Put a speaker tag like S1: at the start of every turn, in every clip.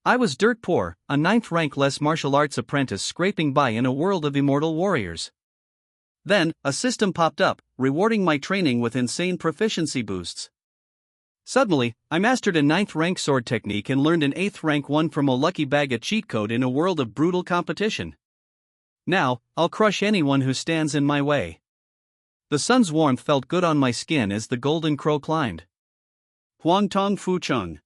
S1: I was dirt poor, a ninth rank less martial arts apprentice scraping by in a world of immortal warriors. Then, a system popped up, rewarding my training with insane proficiency boosts. Suddenly, I mastered a ninth rank sword technique and learned an 8th rank one from a lucky bag of cheat code in a world of brutal competition. Now, I'll crush anyone who stands in my way. The sun's warmth felt good on my skin as the golden crow climbed. Huangtong Fucheng.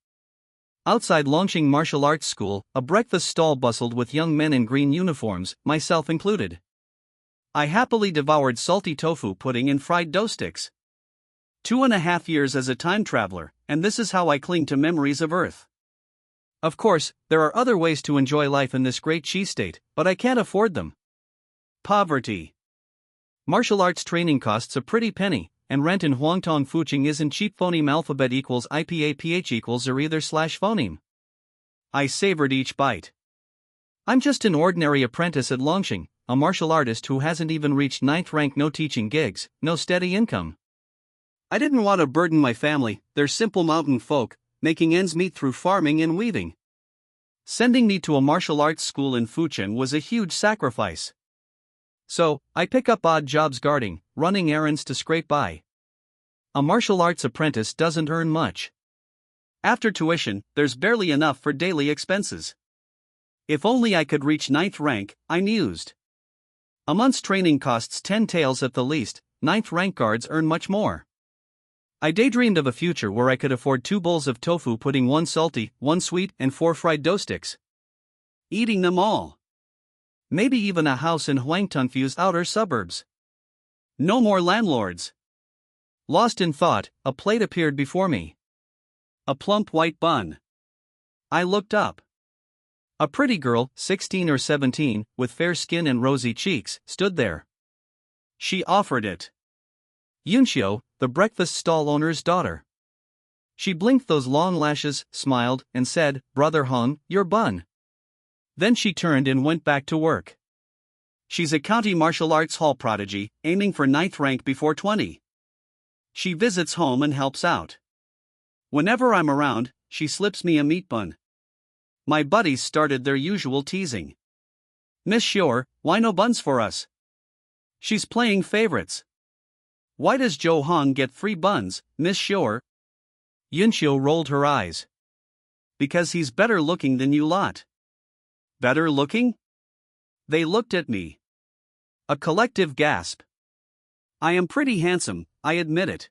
S1: Outside Longqing Martial Arts School, a breakfast stall bustled with young men in green uniforms, myself included. I happily devoured salty tofu pudding and fried dough sticks. 2.5 years as a time traveler, and this is how I cling to memories of Earth. Of course, there are other ways to enjoy life in this great cheese state, but I can't afford them. Poverty. Martial arts training costs a pretty penny, and rent in Huangtong Fucheng isn't cheap. Phoneme alphabet equals IPAPH equals or either slash phoneme. I savored each bite. I'm just an ordinary apprentice at Longqing, a martial artist who hasn't even reached 9th rank. No teaching gigs, no steady income. I didn't want to burden my family, they're simple mountain folk, making ends meet through farming and weaving. Sending me to a martial arts school in Fucheng was a huge sacrifice. So, I pick up odd jobs guarding, running errands to scrape by. A martial arts apprentice doesn't earn much. After tuition, there's barely enough for daily expenses. If only I could reach 9th rank, I mused. A month's training costs 10 taels at the least, 9th rank guards earn much more. I daydreamed of a future where I could afford 2 bowls of tofu pudding, 1 salty, 1 sweet, and 4 fried dough sticks. Eating them all. Maybe even a house in Huangtongfu's outer suburbs. No more landlords. Lost in thought, a plate appeared before me. A plump white bun. I looked up. A pretty girl, 16 or 17, with fair skin and rosy cheeks, stood there. She offered it. Yunxiu, the breakfast stall owner's daughter. She blinked those long lashes, smiled, and said, "Brother Hung, your bun." Then she turned and went back to work. She's a county martial arts hall prodigy, aiming for 9th rank before 20. She visits home and helps out. Whenever I'm around, she slips me a meat bun. My buddies started their usual teasing. "Miss Shore, why no buns for us?" She's playing favorites. "Why does Joe Hong get free buns, Miss Shore?" Yunxiu rolled her eyes. "Because he's better looking than you lot." Better looking? They looked at me. A collective gasp. I am pretty handsome, I admit it.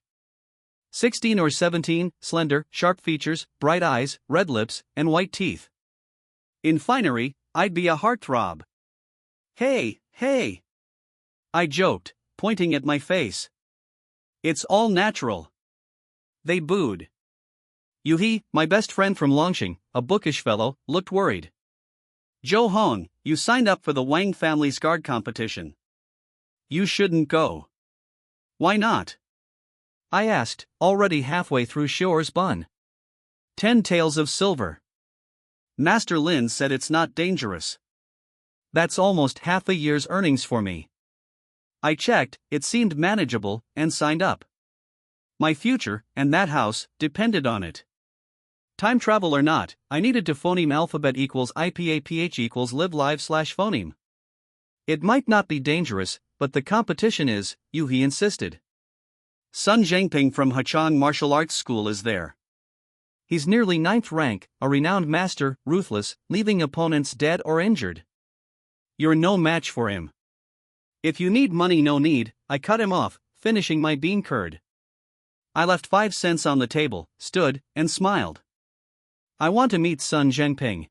S1: 16 or 17, slender, sharp features, bright eyes, red lips, and white teeth. In finery, I'd be a heartthrob. "Hey, hey!" I joked, pointing at my face. "It's all natural." They booed. Yuhi, my best friend from Longqing, a bookish fellow, looked worried. "Joe Hong, you signed up for the Wang family's guard competition. You shouldn't go." "Why not?" I asked, already halfway through Shore's bun. 10 taels of silver. Master Lin said it's not dangerous. That's almost half a year's earnings for me. I checked, it seemed manageable, and signed up. My future, and that house, depended on it. Time travel or not, I needed to phoneme alphabet equals IPAPH equals live live slash phoneme. It might not be dangerous, but the competition is, Yuhi insisted. Sun Zhengping from Hachang Martial Arts School is there. He's nearly 9th rank, a renowned master, ruthless, leaving opponents dead or injured. You're no match for him. If you need money, no need, I cut him off, finishing my bean curd. I left 5 cents on the table, stood, and smiled. I want to meet Sun Zhengping.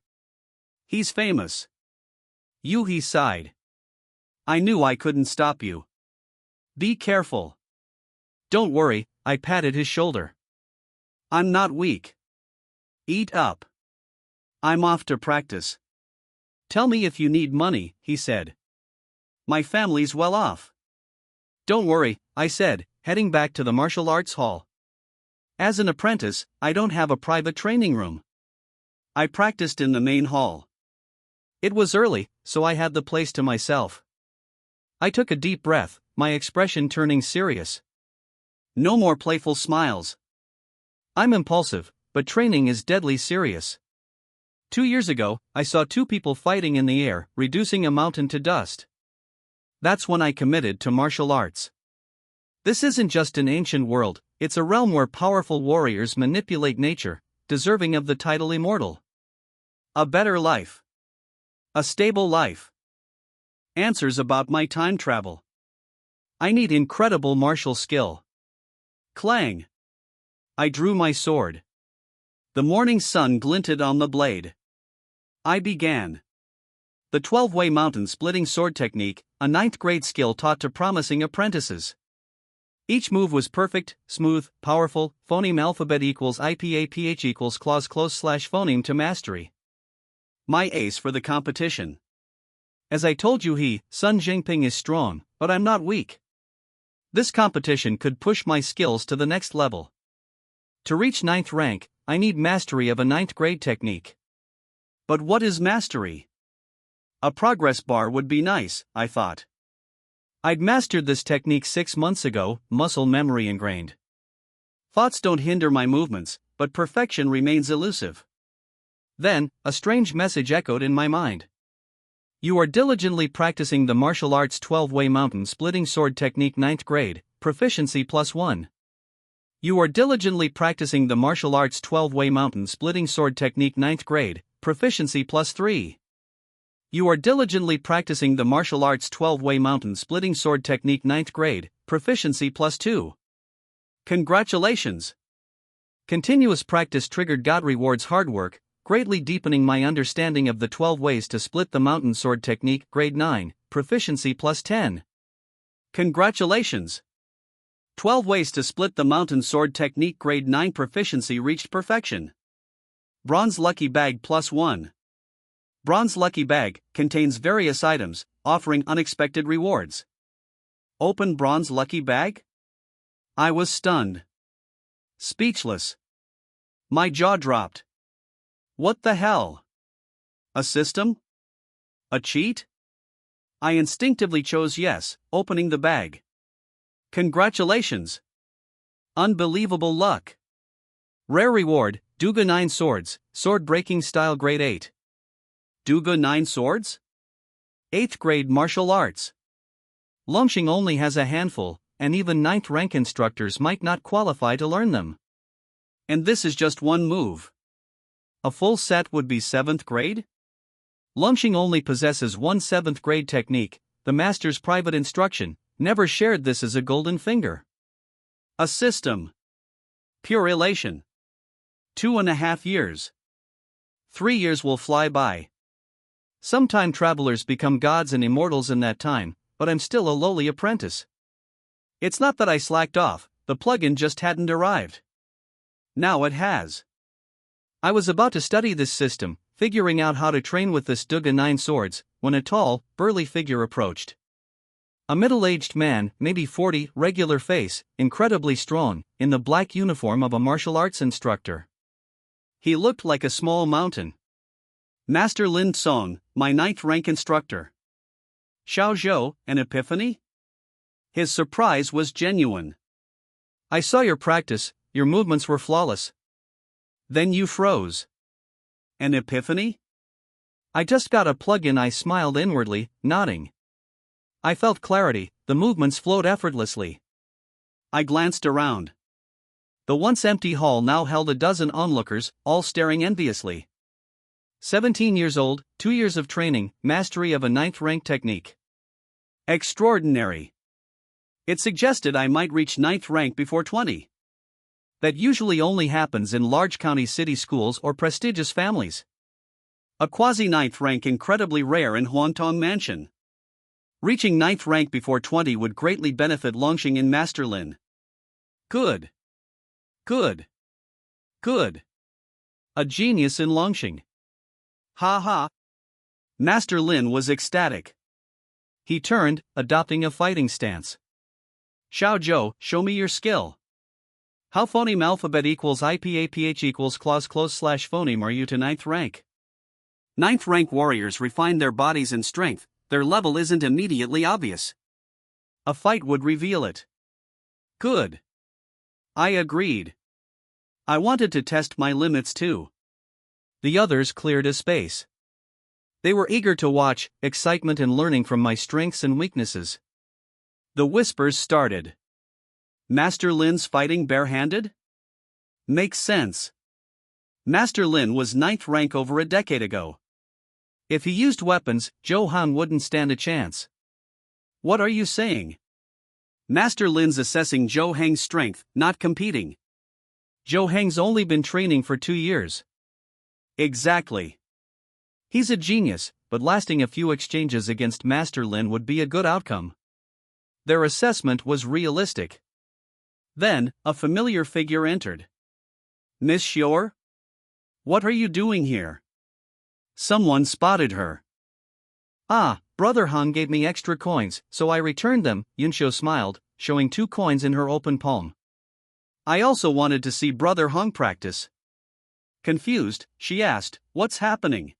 S1: He's famous. Yuhi sighed. I knew I couldn't stop you. Be careful. Don't worry, I patted his shoulder. I'm not weak. Eat up. I'm off to practice. Tell me if you need money, he said. My family's well off. Don't worry, I said, heading back to the martial arts hall. As an apprentice, I don't have a private training room. I practiced in the main hall. It was early, so I had the place to myself. I took a deep breath, my expression turning serious. No more playful smiles. I'm impulsive, but training is deadly serious. 2 years ago, I saw two people fighting in the air, reducing a mountain to dust. That's when I committed to martial arts. This isn't just an ancient world, it's a realm where powerful warriors manipulate nature, deserving of the title immortal. A better life. A stable life. Answers about my time travel. I need incredible martial skill. Clang. I drew my sword. The morning sun glinted on the blade. I began. The 12-way mountain splitting sword technique, a 9th grade skill taught to promising apprentices. Each move was perfect, smooth, powerful, phoneme alphabet equals IPAPH equals clause close / phoneme to mastery. My ace for the competition. As I told you, Sun Jinping is strong, but I'm not weak. This competition could push my skills to the next level. To reach 9th rank, I need mastery of a 9th grade technique. But what is mastery? A progress bar would be nice, I thought. I'd mastered this technique 6 months ago, muscle memory ingrained. Thoughts don't hinder my movements, but perfection remains elusive. Then, a strange message echoed in my mind. You are diligently practicing the martial arts 12-way mountain splitting sword technique 9th grade, proficiency +1. You are diligently practicing the martial arts 12-way mountain splitting sword technique 9th grade, proficiency +3. You are diligently practicing the martial arts 12-way mountain splitting sword technique 9th grade, proficiency +2. Congratulations! Continuous practice triggered God rewards hard work, greatly deepening my understanding of the 12 ways to split the mountain sword technique, grade 9, proficiency +10. Congratulations! 12 ways to split the mountain sword technique, grade 9 proficiency reached perfection. Bronze lucky bag +1. Bronze lucky bag contains various items, offering unexpected rewards. Open bronze lucky bag? I was stunned. Speechless. My jaw dropped. What the hell? A system? A cheat? I instinctively chose yes, opening the bag. Congratulations! Unbelievable luck! Rare reward, Duga 9 swords, sword breaking style grade 8. Duga 9 swords? 8th grade martial arts. Longxing only has a handful, and even 9th rank instructors might not qualify to learn them. And this is just one move. A full set would be 7th grade? Longxing only possesses one 7th grade technique, the master's private instruction, never shared this as a golden finger. A system. Pure elation. 2.5 years. 3 years will fly by. Some time travelers become gods and immortals in that time, but I'm still a lowly apprentice. It's not that I slacked off, the plugin just hadn't arrived. Now it has. I was about to study this system, figuring out how to train with this Duga 9 swords, when a tall, burly figure approached. A middle-aged man, maybe 40, regular face, incredibly strong, in the black uniform of a martial arts instructor. He looked like a small mountain. Master Lin Song, my 9th rank instructor. Xiao Zhou, an epiphany? His surprise was genuine. I saw your practice, your movements were flawless. Then you froze. An epiphany? I just got a plug-in. I smiled inwardly, nodding. I felt clarity, the movements flowed effortlessly. I glanced around. The once empty hall now held a dozen onlookers, all staring enviously. 17 years old, 2 years of training, mastery of a 9th rank technique. Extraordinary. It suggested I might reach 9th rank before 20. That usually only happens in large county city schools or prestigious families. A quasi-9th rank incredibly rare in Huantong Mansion. Reaching 9th rank before 20 would greatly benefit Longxing in Master Lin. Good. Good. Good. A genius in Longxing. Ha ha. Master Lin was ecstatic. He turned, adopting a fighting stance. Xiao Zhou, show me your skill. How phoneme alphabet equals IPAPH equals clause close / phoneme are you to 9th rank? 9th rank warriors refine their bodies and strength, their level isn't immediately obvious. A fight would reveal it. Good. I agreed. I wanted to test my limits too. The others cleared a space. They were eager to watch, excitement and learning from my strengths and weaknesses. The whispers started. Master Lin's fighting barehanded? Makes sense. Master Lin was 9th rank over a decade ago. If he used weapons, Zhou Han wouldn't stand a chance. What are you saying? Master Lin's assessing Zhou Heng's strength, not competing. Zhou Heng's only been training for 2 years. Exactly. He's a genius, but lasting a few exchanges against Master Lin would be a good outcome. Their assessment was realistic. Then, a familiar figure entered. Miss Xior? What are you doing here? Someone spotted her. Ah, Brother Han gave me extra coins, so I returned them, Yunxiu smiled, showing 2 coins in her open palm. I also wanted to see Brother Hong practice. Confused, she asked, what's happening?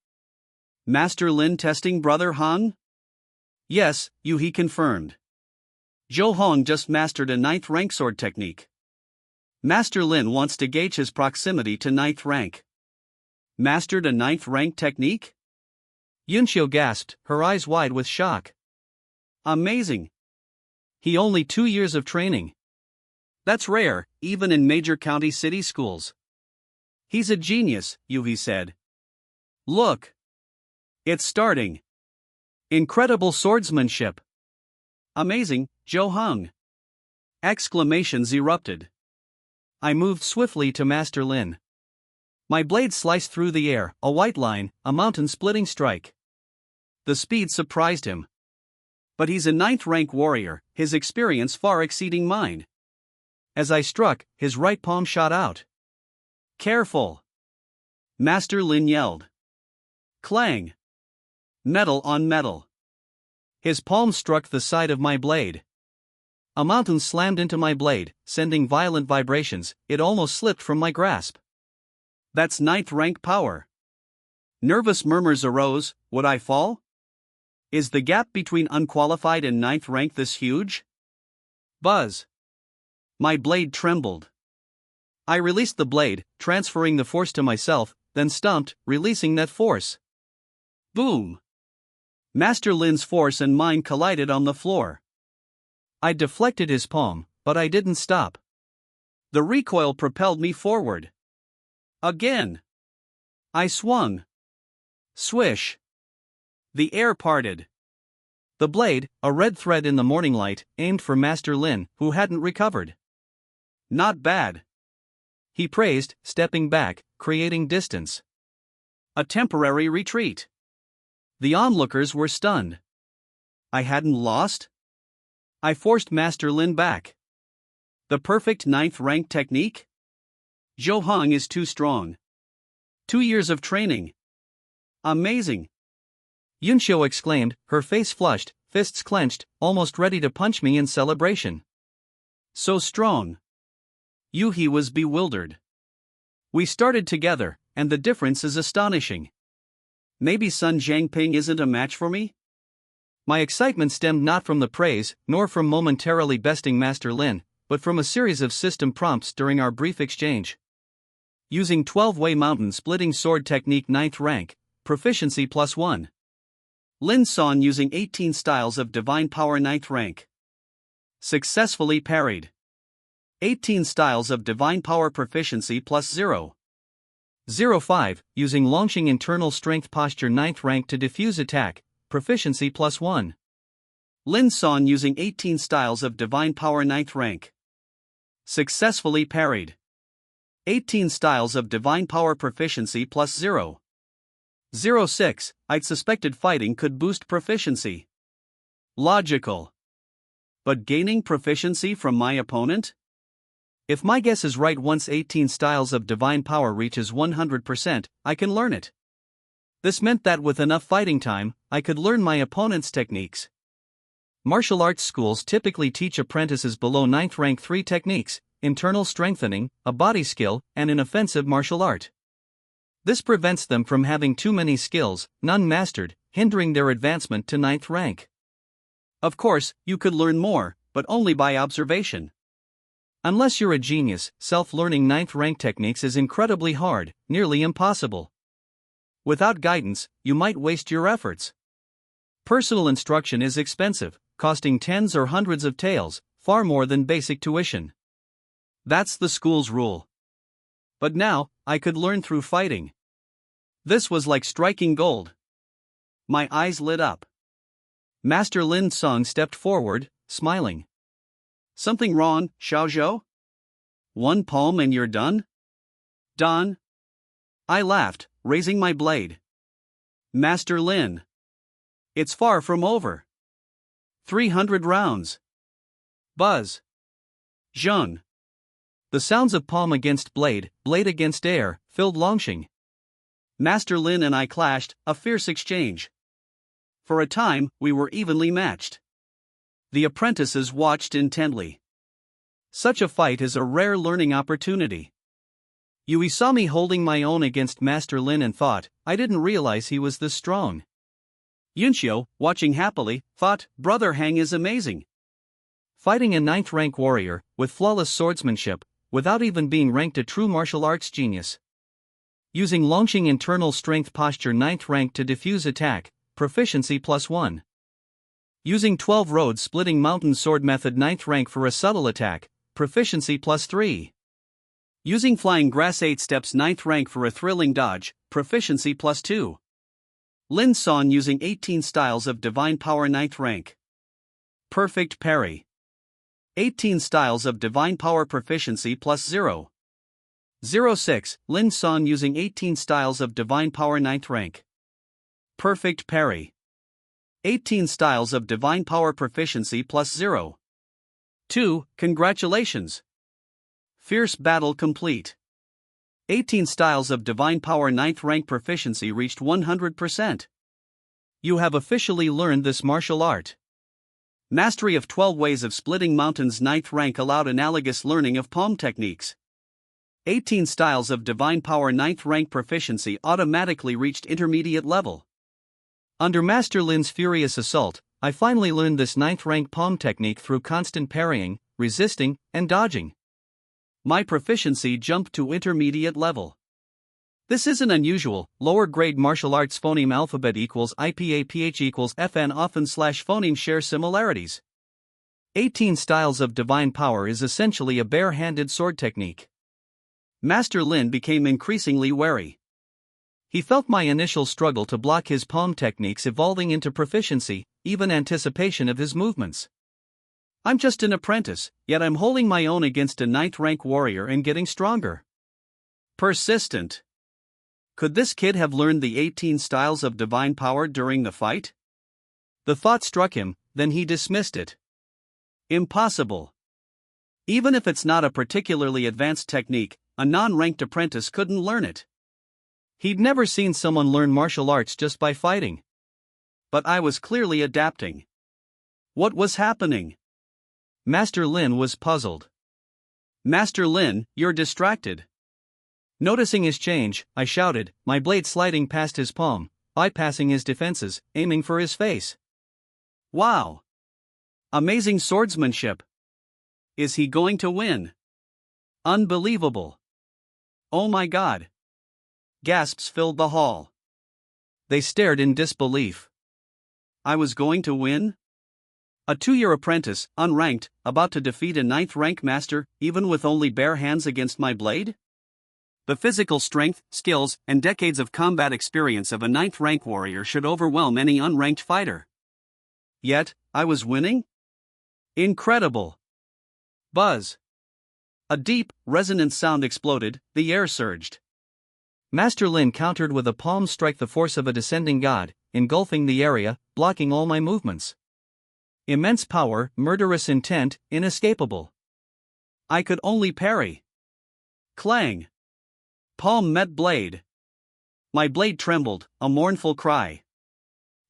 S1: Master Lin testing Brother Hong? Yes, he confirmed. Zhou Hong just mastered a 9th rank sword technique. Master Lin wants to gauge his proximity to 9th rank. Mastered a 9th rank technique? Yunxiu gasped, her eyes wide with shock. Amazing. He only 2 years of training. That's rare, even in major county city schools. He's a genius, Yuhi said. Look. It's starting. Incredible swordsmanship. Amazing, Zhou Hong. Exclamations erupted. I moved swiftly to Master Lin. My blade sliced through the air, a white line, a mountain-splitting strike. The speed surprised him. But he's a 9th rank warrior, his experience far exceeding mine. As I struck, his right palm shot out. Careful! Master Lin yelled. Clang! Metal on metal. His palm struck the side of my blade. A mountain slammed into my blade, sending violent vibrations. It almost slipped from my grasp. That's 9th rank power. Nervous murmurs arose, would I fall? Is the gap between unqualified and 9th rank this huge? Buzz. My blade trembled. I released the blade, transferring the force to myself, then stomped, releasing that force. Boom! Master Lin's force and mine collided on the floor. I deflected his palm, but I didn't stop. The recoil propelled me forward. Again. I swung. Swish. The air parted. The blade, a red thread in the morning light, aimed for Master Lin, who hadn't recovered. Not bad. He praised, stepping back, creating distance. A temporary retreat. The onlookers were stunned. I hadn't lost? I forced Master Lin back. The perfect 9th rank technique? Zhou Hong is too strong. 2 years of training. Amazing. Yunxiu exclaimed, her face flushed, fists clenched, almost ready to punch me in celebration. So strong. Yuhi was bewildered. We started together, and the difference is astonishing. Maybe Sun Jiangping isn't a match for me? My excitement stemmed not from the praise, nor from momentarily besting Master Lin, but from a series of system prompts during our brief exchange. Using 12-way mountain splitting sword technique 9th rank, proficiency +1. Lin San using 18 styles of divine power 9th rank. Successfully parried. 18 styles of divine power proficiency +0. 05, using launching internal strength posture 9th rank to diffuse attack, proficiency +1. Lin San using 18 styles of divine power 9th rank. Successfully parried. 18 styles of divine power proficiency +0. 06, I'd suspected fighting could boost proficiency. Logical. But gaining proficiency from my opponent? If my guess is right, once 18 styles of divine power reaches 100%, I can learn it. This meant that with enough fighting time, I could learn my opponent's techniques. Martial arts schools typically teach apprentices below 9th rank 3 techniques: internal strengthening, a body skill, and an offensive martial art. This prevents them from having too many skills, none mastered, hindering their advancement to 9th rank. Of course, you could learn more, but only by observation. Unless you're a genius, self-learning 9th rank techniques is incredibly hard, nearly impossible. Without guidance, you might waste your efforts. Personal instruction is expensive, costing tens or hundreds of taels, far more than basic tuition. That's the school's rule. But now, I could learn through fighting. This was like striking gold. My eyes lit up. Master Lin Song stepped forward, smiling. Something wrong, Xiaozhou? One palm and you're done? Done? I laughed, raising my blade. Master Lin. It's far from over. 300 rounds. Buzz. Zheng. The sounds of palm against blade, blade against air, filled Longxing. Master Lin and I clashed, a fierce exchange. For a time, we were evenly matched. The apprentices watched intently. Such a fight is a rare learning opportunity. Yui saw me holding my own against Master Lin and thought, I didn't realize he was this strong. Yunxiu, watching happily, thought, Brother Hang is amazing. Fighting a 9th rank warrior, with flawless swordsmanship, without even being ranked a true martial arts genius. Using Longxing internal strength posture 9th rank to diffuse attack, proficiency +1. Using 12 roads splitting mountain sword method 9th rank for a subtle attack, proficiency +3. Using flying grass 8 steps 9th rank for a thrilling dodge, proficiency +2. Lin Song using 18 styles of divine power 9th rank. Perfect parry. 18 styles of divine power proficiency +0. 06, Lin Song using 18 styles of divine power 9th rank. Perfect parry. 18 styles of divine power proficiency +0. 2. Congratulations. Fierce battle complete. 18 styles of divine power 9th rank proficiency reached 100%. You have officially learned this martial art. Mastery of 12 ways of splitting mountains 9th rank allowed analogous learning of palm techniques. 18 styles of divine power 9th rank proficiency automatically reached intermediate level. Under Master Lin's furious assault, I finally learned this 9th rank palm technique through constant parrying, resisting, and dodging. My proficiency jumped to intermediate level. This isn't unusual. Lower grade martial arts phoneme alphabet equals IPAPH equals FN often / phoneme share similarities. 18 styles of divine power is essentially a bare-handed sword technique. Master Lin became increasingly wary. He felt my initial struggle to block his palm techniques evolving into proficiency, even anticipation of his movements. I'm just an apprentice, yet I'm holding my own against a 9th rank warrior and getting stronger. Persistent. Could this kid have learned the 18 styles of divine power during the fight? The thought struck him, then he dismissed it. Impossible. Even if it's not a particularly advanced technique, a non-ranked apprentice couldn't learn it. He'd never seen someone learn martial arts just by fighting. But I was clearly adapting. What was happening? Master Lin was puzzled. Master Lin, you're distracted. Noticing his change, I shouted, my blade sliding past his palm, bypassing his defenses, aiming for his face. Wow! Amazing swordsmanship! Is he going to win? Unbelievable! Oh my God! Gasps filled the hall. They stared in disbelief. I was going to win? A 2-year apprentice, unranked, about to defeat a 9th rank master, even with only bare hands against my blade? The physical strength, skills, and decades of combat experience of a 9th rank warrior should overwhelm any unranked fighter. Yet, I was winning? Incredible! Buzz! A deep, resonant sound exploded, the air surged. Master Lin countered with a palm strike, the force of a descending god, engulfing the area, blocking all my movements. Immense power, murderous intent, inescapable. I could only parry. Clang! Palm met blade. My blade trembled, a mournful cry.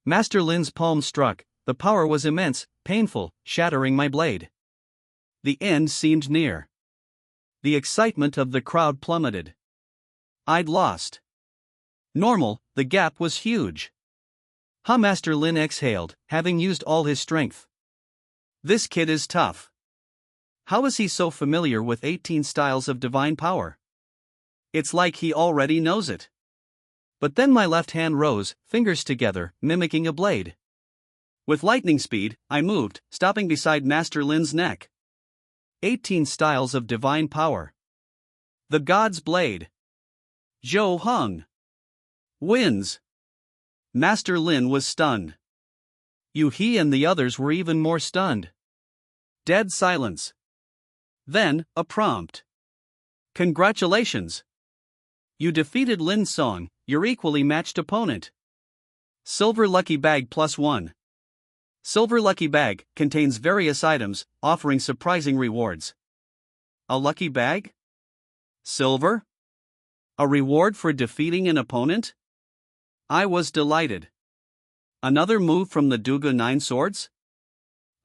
S1: Master Lin's palm struck, the power was immense, painful, shattering my blade. The end seemed near. The excitement of the crowd plummeted. I'd lost. Normal, the gap was huge. Master Lin exhaled, having used all his strength. This kid is tough. How is he so familiar with 18 styles of divine power? It's like he already knows it. But then my left hand rose, fingers together, mimicking a blade. With lightning speed, I moved, stopping beside Master Lin's neck. 18 Styles of Divine Power. The God's Blade. Zhou Heng wins. Master Lin was stunned. He and the others were even more stunned. Dead silence. Then, a prompt. Congratulations! You defeated Lin Song, your equally matched opponent. Silver Lucky Bag +1. Silver Lucky Bag contains various items, offering surprising rewards. A lucky bag? Silver? A reward for defeating an opponent? I was delighted. Another move from the Duga 9 Swords?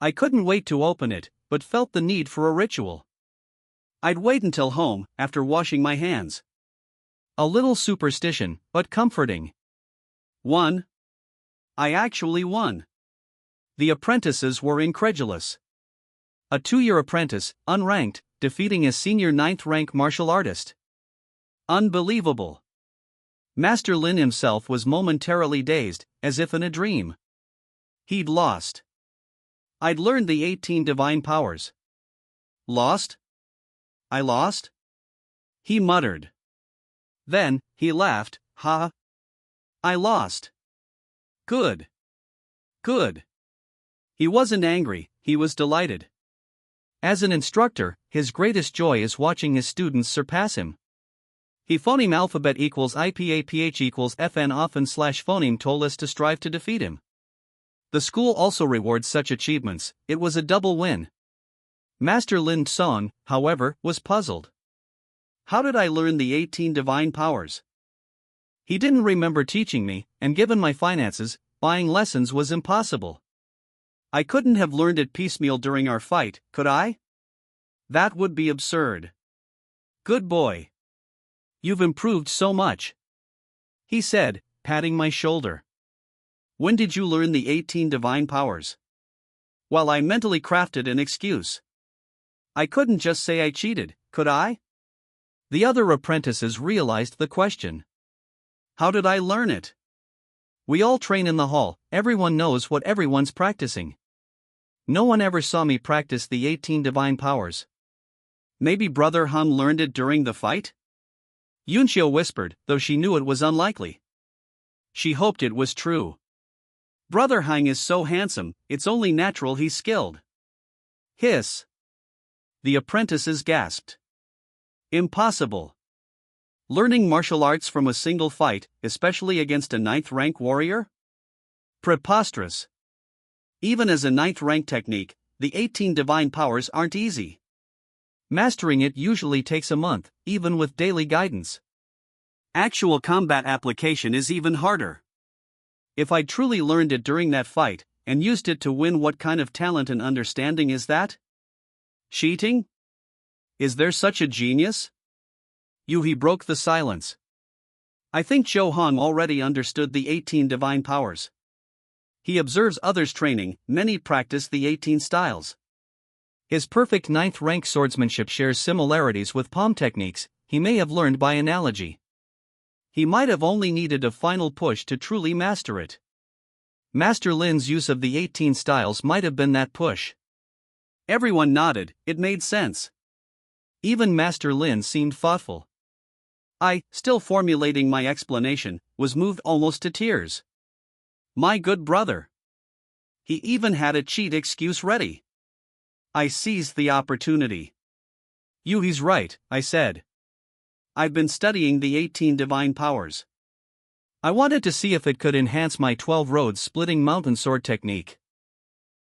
S1: I couldn't wait to open it, but felt the need for a ritual. I'd wait until home, after washing my hands. A little superstition, but comforting. 1. I actually won. The apprentices were incredulous. A 2-year apprentice, unranked, defeating a senior 9th rank martial artist. Unbelievable. Master Lin himself was momentarily dazed, as if in a dream. He'd lost. I'd learned the 18 divine powers. Lost? I lost? He muttered. Then, he laughed, ha. I lost. Good. Good. He wasn't angry, he was delighted. As an instructor, his greatest joy is watching his students surpass him. He phoneme alphabet equals IPAPH equals FN often / phoneme told us to strive to defeat him. The school also rewards such achievements, it was a double win. Master Lin Song, however, was puzzled. How did I learn the 18 divine powers? He didn't remember teaching me, and given my finances, buying lessons was impossible. I couldn't have learned it piecemeal during our fight, could I? That would be absurd. Good boy. You've improved so much, he said, patting my shoulder. When did you learn the 18 divine powers? While I mentally crafted an excuse. I couldn't just say I cheated, could I? The other apprentices realized the question. How did I learn it? We all train in the hall, everyone knows what everyone's practicing. No one ever saw me practice the 18 divine powers. Maybe Brother Han learned it during the fight? Yunxiu whispered, though she knew it was unlikely. She hoped it was true. Brother Hang is so handsome, it's only natural he's skilled. Hiss. The apprentices gasped. Impossible. Learning martial arts from a single fight, especially against a 9th rank warrior? Preposterous. Even as a 9th rank technique, the 18 divine powers aren't easy. Mastering it usually takes a month, even with daily guidance. Actual combat application is even harder. If I truly learned it during that fight, and used it to win, what kind of talent and understanding is that? Cheating? Is there such a genius? He broke the silence. I think Zhou Hong already understood the 18 divine powers. He observes others training, many practice the 18 styles. His perfect 9th rank swordsmanship shares similarities with palm techniques, he may have learned by analogy. He might have only needed a final push to truly master it. Master Lin's use of the 18 styles might have been that push. Everyone nodded, it made sense. Even Master Lin seemed thoughtful. I, still formulating my explanation, was moved almost to tears. My good brother. He even had a cheat excuse ready. I seized the opportunity. He's right, I said. I've been studying the 18 divine powers. I wanted to see if it could enhance my 12 roads splitting mountain sword technique.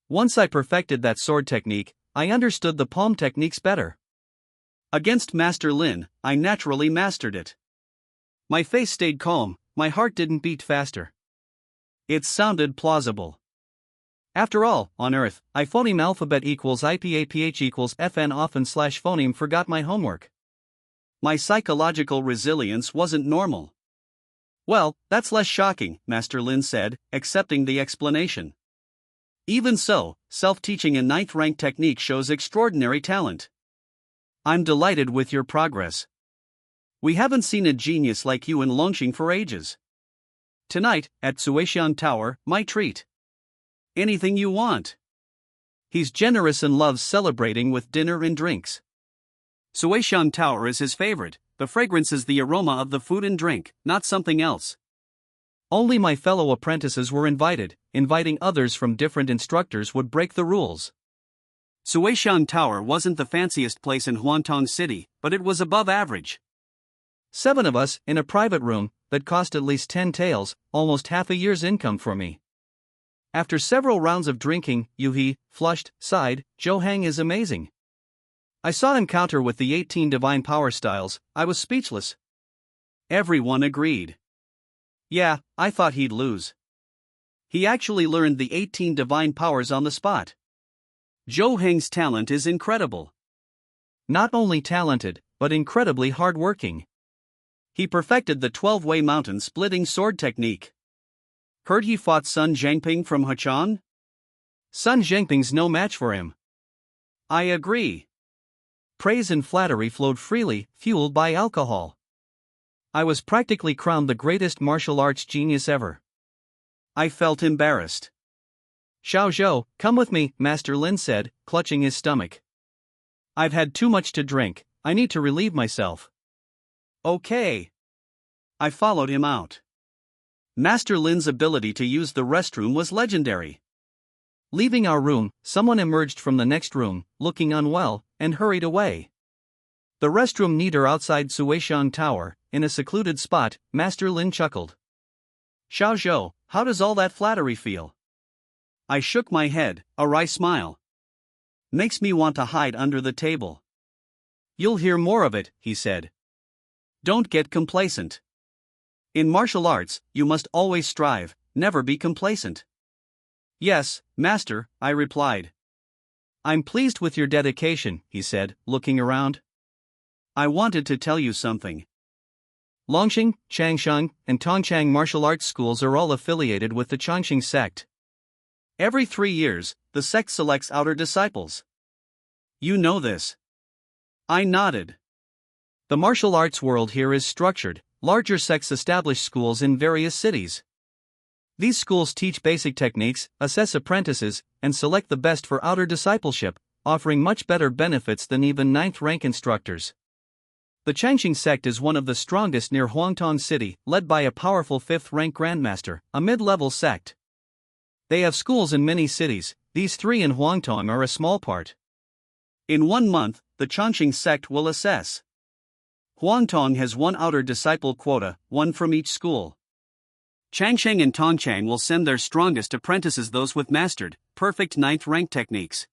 S1: Once I perfected that sword technique, I understood the palm techniques better. Against Master Lin, I naturally mastered it. My face stayed calm, my heart didn't beat faster. It sounded plausible. After all, on Earth, I phoneme alphabet equals IPAPH equals FN often / phoneme forgot my homework. My psychological resilience wasn't normal. Well, that's less shocking, Master Lin said, accepting the explanation. Even so, self-teaching a 9th rank technique shows extraordinary talent. I'm delighted with your progress. We haven't seen a genius like you in Longqing for ages. Tonight, at Suishan Tower, my treat. Anything you want. He's generous and loves celebrating with dinner and drinks. Suishan Tower is his favorite. The fragrance is the aroma of the food and drink, not something else. Only my fellow apprentices were invited. Inviting others from different instructors would break the rules. Suishan Tower wasn't the fanciest place in Huangtong City, but it was above average. 7 of us, in a private room, that cost at least 10 taels, almost half a year's income for me. After several rounds of drinking, Yuhi, flushed, sighed, Zhou Hang is amazing. I saw him counter with the 18 divine power styles. I was speechless. Everyone agreed. Yeah, I thought he'd lose. He actually learned the 18 divine powers on the spot. Zhou Heng's talent is incredible. Not only talented, but incredibly hardworking. He perfected the 12-way mountain-splitting sword technique. Heard he fought Sun Zhangping from Hachang? Sun Zhangping's no match for him. I agree. Praise and flattery flowed freely, fueled by alcohol. I was practically crowned the greatest martial arts genius ever. I felt embarrassed. Xiao Zhou, come with me, Master Lin said, clutching his stomach. I've had too much to drink, I need to relieve myself. Okay. I followed him out. Master Lin's ability to use the restroom was legendary. Leaving our room, someone emerged from the next room, looking unwell, and hurried away. The restroom near outside Suishan Tower, in a secluded spot, Master Lin chuckled. Xiao Zhou, how does all that flattery feel? I shook my head, a wry smile. Makes me want to hide under the table. You'll hear more of it, he said. Don't get complacent. In martial arts, you must always strive, never be complacent. Yes, Master, I replied. I'm pleased with your dedication, he said, looking around. I wanted to tell you something. Longxing, Changsheng, and Tongchang martial arts schools are all affiliated with the Chongqing sect. Every 3 years, the sect selects outer disciples. You know this. I nodded. The martial arts world here is structured. Larger sects establish schools in various cities. These schools teach basic techniques, assess apprentices, and select the best for outer discipleship, offering much better benefits than even 9th rank instructors. The Changqing sect is one of the strongest near Huangtong City, led by a powerful 5th rank grandmaster, a mid-level sect. They have schools in many cities. These 3 in Huangtong are a small part. In 1 month, the Chongqing sect will assess. Huangtong has 1 outer disciple quota, 1 from each school. Changsheng and Tongchang will send their strongest apprentices, those with mastered, perfect 9th rank techniques.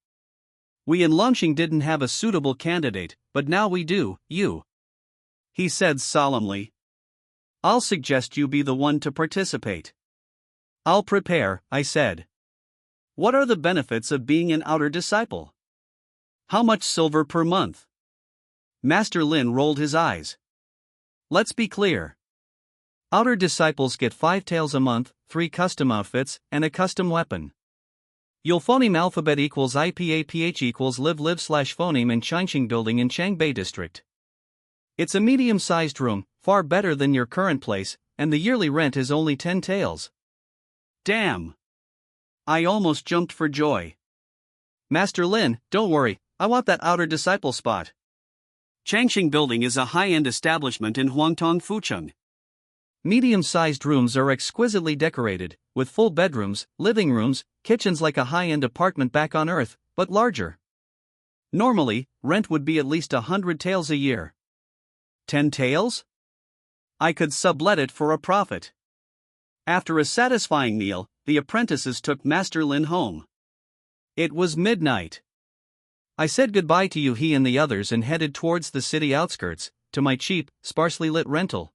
S1: We in Longxing didn't have a suitable candidate, but now we do, you. He said solemnly. I'll suggest you be the one to participate. I'll prepare, I said. What are the benefits of being an outer disciple? How much silver per month? Master Lin rolled his eyes. Let's be clear. Outer disciples get 5 taels a month, 3 custom outfits, and a custom weapon. You'll phoneme alphabet equals IPAPH equals live/phoneme in Changqing building in Changbei district. It's a medium-sized room, far better than your current place, and the yearly rent is only 10 taels. Damn! I almost jumped for joy. Master Lin, don't worry, I want that outer disciple spot. Changqing building is a high-end establishment in Huangtong Fucheng. Medium-sized rooms are exquisitely decorated, with full bedrooms, living rooms, kitchens like a high-end apartment back on Earth, but larger. Normally, rent would be at least 100 taels a year. 10 taels? I could sublet it for a profit. After a satisfying meal, the apprentices took Master Lin home. It was midnight. I said goodbye to Yuhi and the others and headed towards the city outskirts, to my cheap, sparsely lit rental.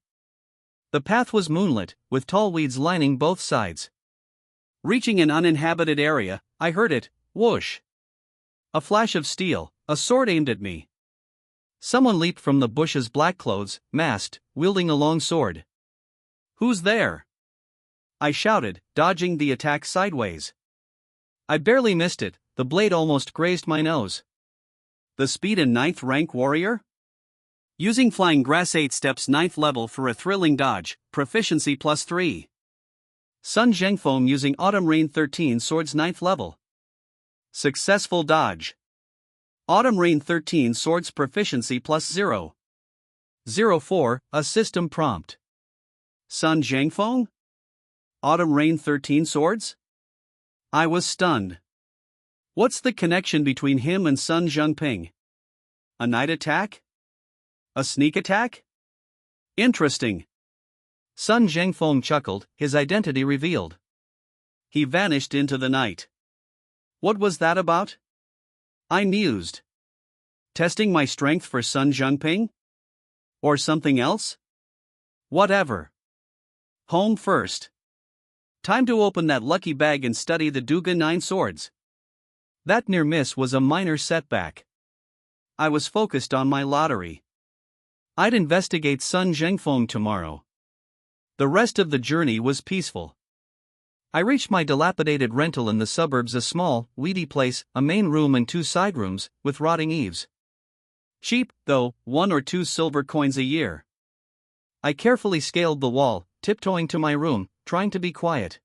S1: The path was moonlit, with tall weeds lining both sides. Reaching an uninhabited area, I heard it, whoosh. A flash of steel, a sword aimed at me. Someone leaped from the bushes, black clothes, masked, wielding a long sword. Who's there? I shouted, dodging the attack sideways. I barely missed it, the blade almost grazed my nose. The speed and 9th rank warrior? Using flying grass 8 steps 9th level for a thrilling dodge, proficiency +3. Sun Zhengfeng using Autumn Rain 13 Swords 9th level. Successful dodge. Autumn Rain 13 Swords proficiency plus 0. 04, a system prompt. Sun Zhengfeng? Autumn Rain 13 Swords? I was stunned. What's the connection between him and Sun Zhengping? A night attack? A sneak attack? Interesting. Sun Zhengfeng chuckled, his identity revealed. He vanished into the night. What was that about? I mused. Testing my strength for Sun Zhengping? Or something else? Whatever. Home first. Time to open that lucky bag and study the Duga 9 swords. That near miss was a minor setback. I was focused on my lottery. I'd investigate Sun Zhengfeng tomorrow. The rest of the journey was peaceful. I reached my dilapidated rental in the suburbs, a small, weedy place, a main room and 2 side rooms, with rotting eaves. Cheap, though, 1 or 2 silver coins a year. I carefully scaled the wall, tiptoeing to my room, trying to be quiet.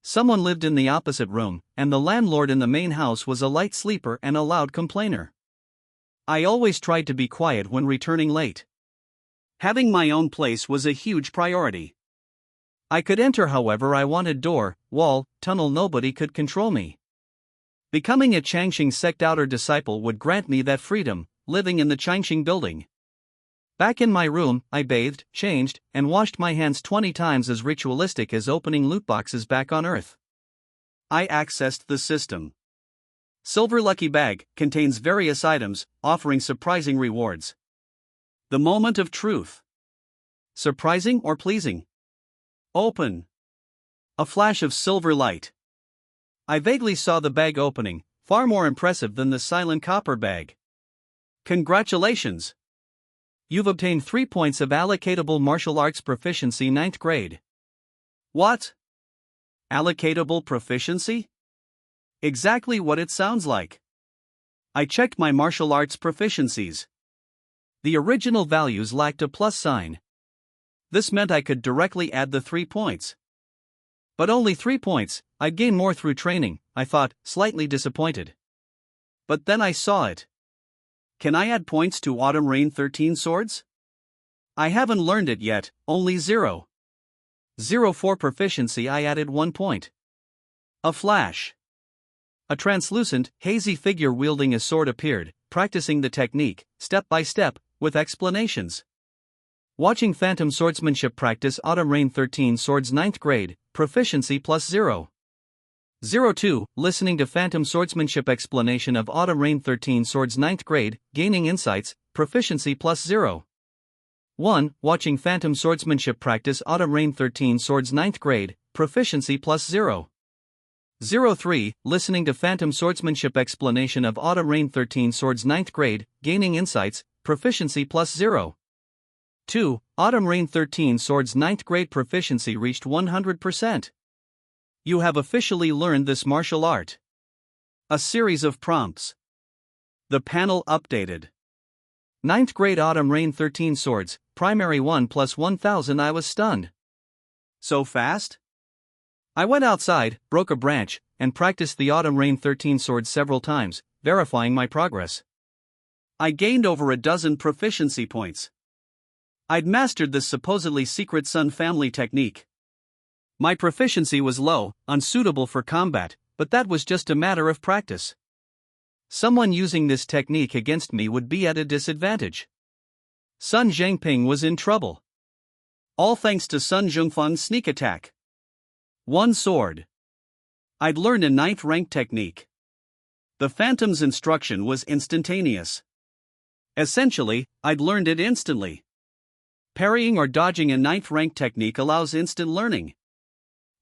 S1: Someone lived in the opposite room, and the landlord in the main house was a light sleeper and a loud complainer. I always tried to be quiet when returning late. Having my own place was a huge priority. I could enter however I wanted, door, wall, tunnel, nobody could control me. Becoming a Changxing sect outer disciple would grant me that freedom, living in the Changxing building. Back in my room, I bathed, changed, and washed my hands 20 times, as ritualistic as opening loot boxes back on Earth. I accessed the system. Silver Lucky Bag contains various items, offering surprising rewards. The moment of truth. Surprising or pleasing? Open. A flash of silver light. I vaguely saw the bag opening, far more impressive than the silent copper bag. Congratulations! You've obtained 3 points of allocatable martial arts proficiency 9th grade. What? Allocatable proficiency? Exactly what it sounds like. I checked my martial arts proficiencies. The original values lacked a plus sign. This meant I could directly add the 3 points. But only 3 points, I'd gain more through training, I thought, slightly disappointed. But then I saw it. Can I add points to Autumn Rain 13 swords? I haven't learned it yet, only 0. 04 proficiency. I added 1 point. A flash. A translucent, hazy figure wielding a sword appeared, practicing the technique, step by step, with explanations. Watching Phantom Swordsmanship practice Autumn Rain 13 swords 9th grade, proficiency plus 0. 02, listening to Phantom Swordsmanship explanation of Autumn Rain 13 swords 9th grade, gaining insights, proficiency plus 0. 1, watching Phantom Swordsmanship practice Autumn Rain 13 swords 9th grade, proficiency plus 0. 03, listening to Phantom Swordsmanship explanation of Autumn Rain 13 swords 9th grade, gaining insights, proficiency plus 0. 2, Autumn Rain 13 swords 9th grade proficiency reached 100%. You have officially learned this martial art. A series of prompts. The panel updated. 9th grade Autumn Rain 13 swords, primary 1 plus 1000. I was stunned. So fast? I went outside, broke a branch, and practiced the Autumn Rain 13 swords several times, verifying my progress. I gained over a dozen proficiency points. I'd mastered this supposedly secret Sun family technique. My proficiency was low, unsuitable for combat, but that was just a matter of practice. Someone using this technique against me would be at a disadvantage. Sun Zhengping was in trouble. All thanks to Sun Zhengfeng's sneak attack. 1 sword. I'd learned a 9th rank technique. The Phantom's instruction was instantaneous. Essentially, I'd learned it instantly. Parrying or dodging a 9th rank technique allows instant learning.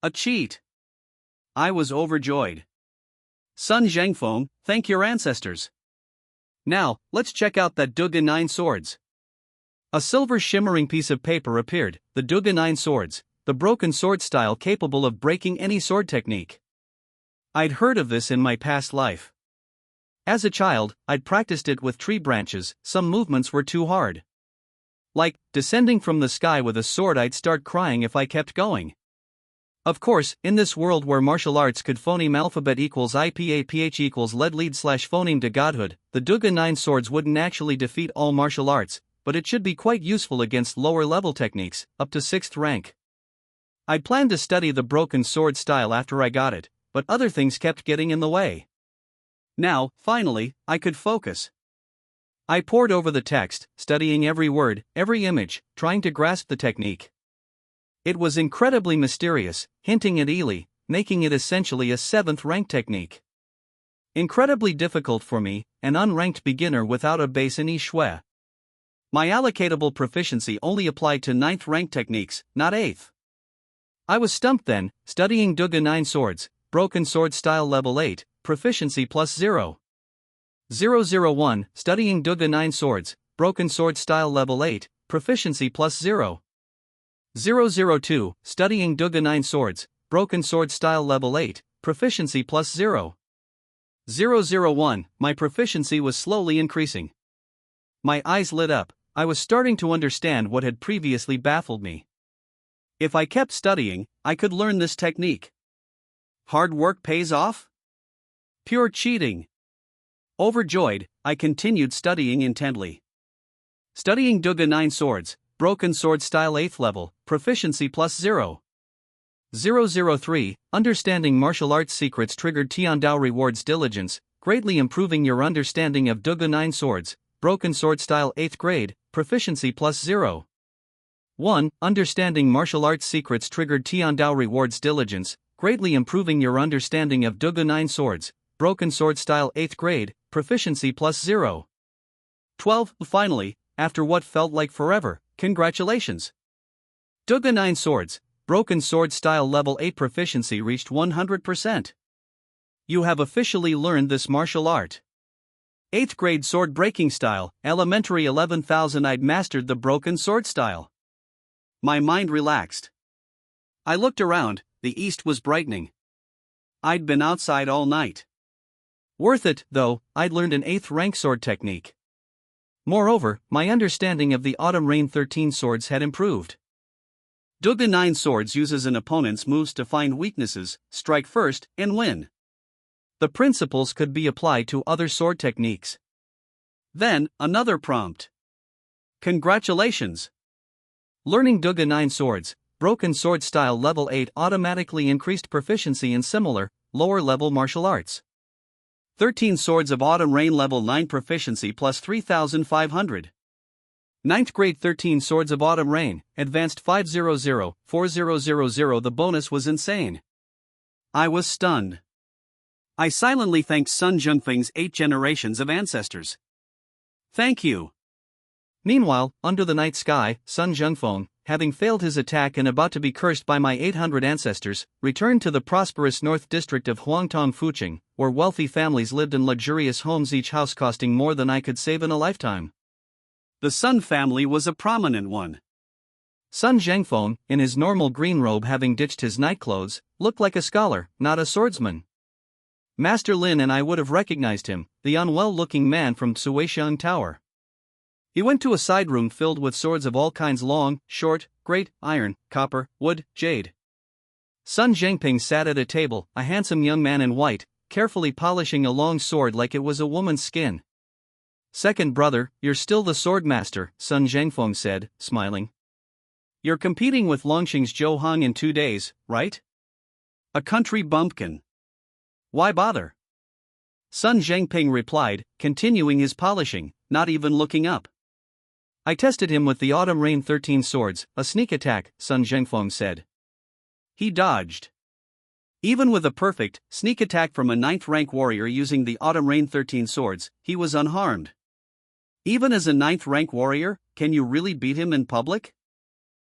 S1: A cheat. I was overjoyed. Sun Zhengfeng, thank your ancestors. Now, let's check out that Duga 9 swords. A silver shimmering piece of paper appeared, the Duga 9 swords, the broken sword style capable of breaking any sword technique. I'd heard of this in my past life. As a child, I'd practiced it with tree branches. Some movements were too hard. Like, descending from the sky with a sword. I'd start crying if I kept going. Of course, in this world where martial arts could phoneme alphabet equals IPAPH equals lead slash phoneme to godhood, the Duga 9 swords wouldn't actually defeat all martial arts, but it should be quite useful against lower level techniques, up to 6th rank. I'd planned to study the broken sword style after I got it, but other things kept getting in the way. Now, finally, I could focus. I pored over the text, studying every word, every image, trying to grasp the technique. It was incredibly mysterious, hinting at Ely, making it essentially a 7th rank technique. Incredibly difficult for me, an unranked beginner without a base in Shui. My allocatable proficiency only applied to 9th rank techniques, not 8th. I was stumped then, studying Duga 9 swords, broken sword style level 8, proficiency plus 0. 001, studying Duga 9 swords, broken sword style level 8, proficiency plus 0. 002, studying Duga 9 swords, broken sword style level 8, proficiency plus 0. 001, my proficiency was slowly increasing. My eyes lit up, I was starting to understand what had previously baffled me. If I kept studying, I could learn this technique. Hard work pays off? Pure cheating. Overjoyed, I continued studying intently. Studying Duga 9 swords, broken sword style 8th level, proficiency plus 0. 003, understanding martial arts secrets triggered Tiandao rewards diligence, greatly improving your understanding of Duga 9 swords, broken sword style 8th grade, proficiency plus 0. 1. Understanding martial arts secrets triggered Tiandao rewards diligence, greatly improving your understanding of Duga 9 swords, broken sword style 8th grade, proficiency plus 0. 12. Finally, after what felt like forever, congratulations! Duga 9 swords, broken sword style level 8 proficiency reached 100%. You have officially learned this martial art. 8th grade sword breaking style, elementary 11,000. I'd mastered the broken sword style. My mind relaxed. I looked around, the east was brightening. I'd been outside all night. Worth it, though, I'd learned an 8th rank sword technique. Moreover, my understanding of the Autumn Rain 13 swords had improved. Duga 9 swords uses an opponent's moves to find weaknesses, strike first, and win. The principles could be applied to other sword techniques. Then, another prompt. Congratulations! Learning Duga 9 swords, broken sword style level 8 automatically increased proficiency in similar, lower level martial arts. 13 swords of Autumn Rain level 9 proficiency plus 3,500. 9th grade 13 swords of Autumn Rain, advanced 500, 4000. The bonus was insane. I was stunned. I silently thanked Sun Zhengfeng's 8 generations of ancestors. Thank you. Meanwhile, under the night sky, Sun Zhengfeng, having failed his attack and about to be cursed by my 800 ancestors, returned to the prosperous north district of Huangtong Fuqing, where wealthy families lived in luxurious homes, each house costing more than I could save in a lifetime. The Sun family was a prominent one. Sun Zhengfeng, in his normal green robe having ditched his night clothes, looked like a scholar, not a swordsman. Master Lin and I would have recognized him, the unwell-looking man from Tsuishiang Tower. He went to a side room filled with swords of all kinds, long, short, great, iron, copper, wood, jade. Sun Zhengping sat at a table, a handsome young man in white, carefully polishing a long sword like it was a woman's skin. Second brother, you're still the sword master, Sun Zhengfeng said, smiling. You're competing with Longqing's Zhou Hong in 2 days, right? A country bumpkin. Why bother? Sun Zhengping replied, continuing his polishing, not even looking up. I tested him with the Autumn Rain 13 swords, a sneak attack, Sun Zhengfeng said. He dodged. Even with a perfect, sneak attack from a 9th rank warrior using the Autumn Rain 13 swords, he was unharmed. Even as a 9th rank warrior, can you really beat him in public?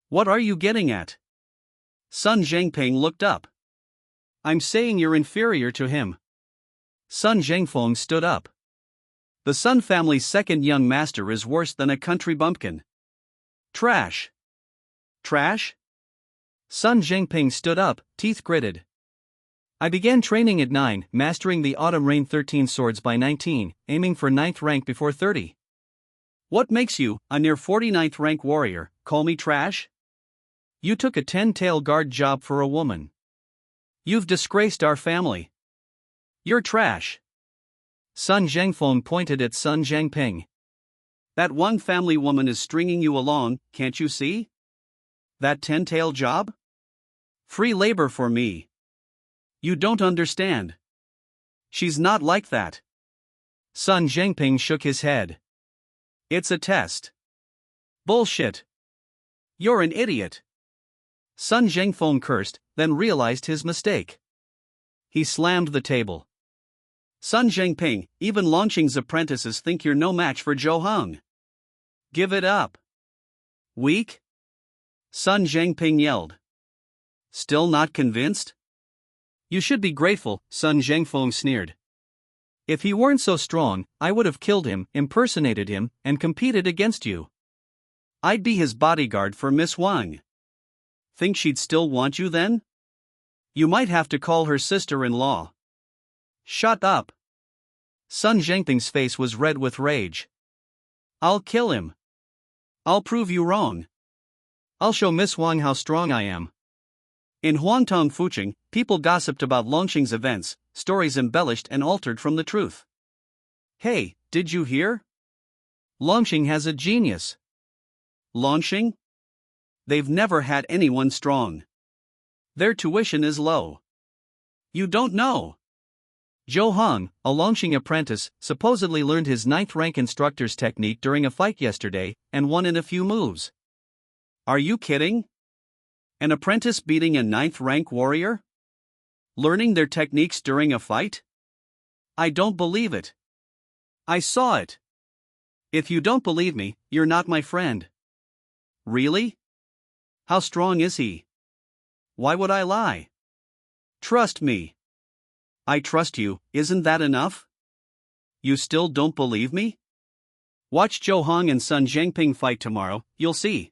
S1: What are you getting at? Sun Zhengping looked up. I'm saying you're inferior to him. Sun Zhengfeng stood up. The Sun family's second young master is worse than a country bumpkin. Trash. Trash? Sun Zhengping stood up, teeth gritted. I began training at 9, mastering the Autumn Rain 13 swords by 19, aiming for 9th rank before 30. What makes you, a near 49th rank warrior, call me trash? You took a 10-tail guard job for a woman. You've disgraced our family. You're trash. Sun Zhengfeng pointed at Sun Zhangping. That one family woman is stringing you along, can't you see? That 10-tail job? Free labor for me. You don't understand. She's not like that. Sun Zhangping shook his head. It's a test. Bullshit. You're an idiot. Sun Zhengfeng cursed, then realized his mistake. He slammed the table. Sun Zhangping, even Longqing's apprentices think you're no match for Zhou Heng. Give it up. Weak? Sun Zhangping yelled. Still not convinced? You should be grateful, Sun Zhangfeng sneered. If he weren't so strong, I would have killed him, impersonated him, and competed against you. I'd be his bodyguard for Miss Wang. Think she'd still want you then? You might have to call her sister-in-law. Shut up. Sun Zhangping's face was red with rage. I'll kill him. I'll prove you wrong. I'll show Miss Wang how strong I am. In Huangtong Fuqing, people gossiped about Longqing's events, stories embellished and altered from the truth. Hey, did you hear? Longqing has a genius. Longqing? They've never had anyone strong. Their tuition is low. You don't know. Zhou Heng, a Longqing apprentice, supposedly learned his 9th rank instructor's technique during a fight yesterday, and won in a few moves. Are you kidding? An apprentice beating a 9th rank warrior? Learning their techniques during a fight? I don't believe it. I saw it. If you don't believe me, you're not my friend. Really? How strong is he? Why would I lie? Trust me. I trust you, isn't that enough? You still don't believe me? Watch Zhou Heng and Sun Zhangping fight tomorrow, you'll see.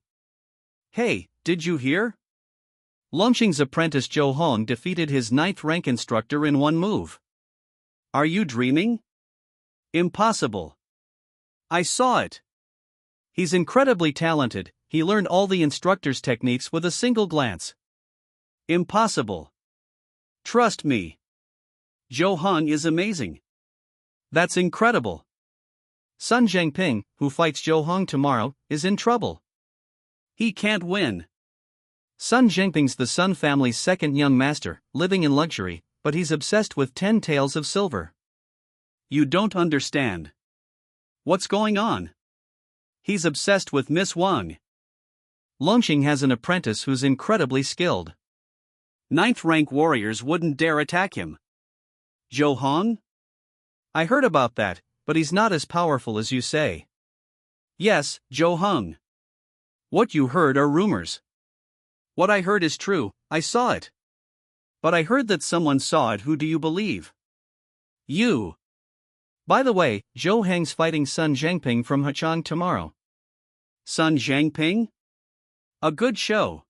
S1: Hey, did you hear? Longqing's apprentice Zhou Heng defeated his 9th rank instructor in one move. Are you dreaming? Impossible. I saw it. He's incredibly talented, he learned all the instructor's techniques with a single glance. Impossible. Trust me. Zhou Heng is amazing. That's incredible. Sun Zhangping, who fights Zhou Heng tomorrow, is in trouble. He can't win. Sun Zhangping's the Sun family's second young master, living in luxury, but he's obsessed with 10 tails of silver. You don't understand. What's going on? He's obsessed with Miss Wang. Longqing has an apprentice who's incredibly skilled. 9th rank warriors wouldn't dare attack him. Zhou Heng? I heard about that, but he's not as powerful as you say. Yes, Zhou Heng. What you heard are rumors. What I heard is true, I saw it. But I heard that someone saw it. Who do you believe? You. By the way, Zhou Heng's fighting Sun Zhangping from Hachang tomorrow. Sun Zhangping? A good show.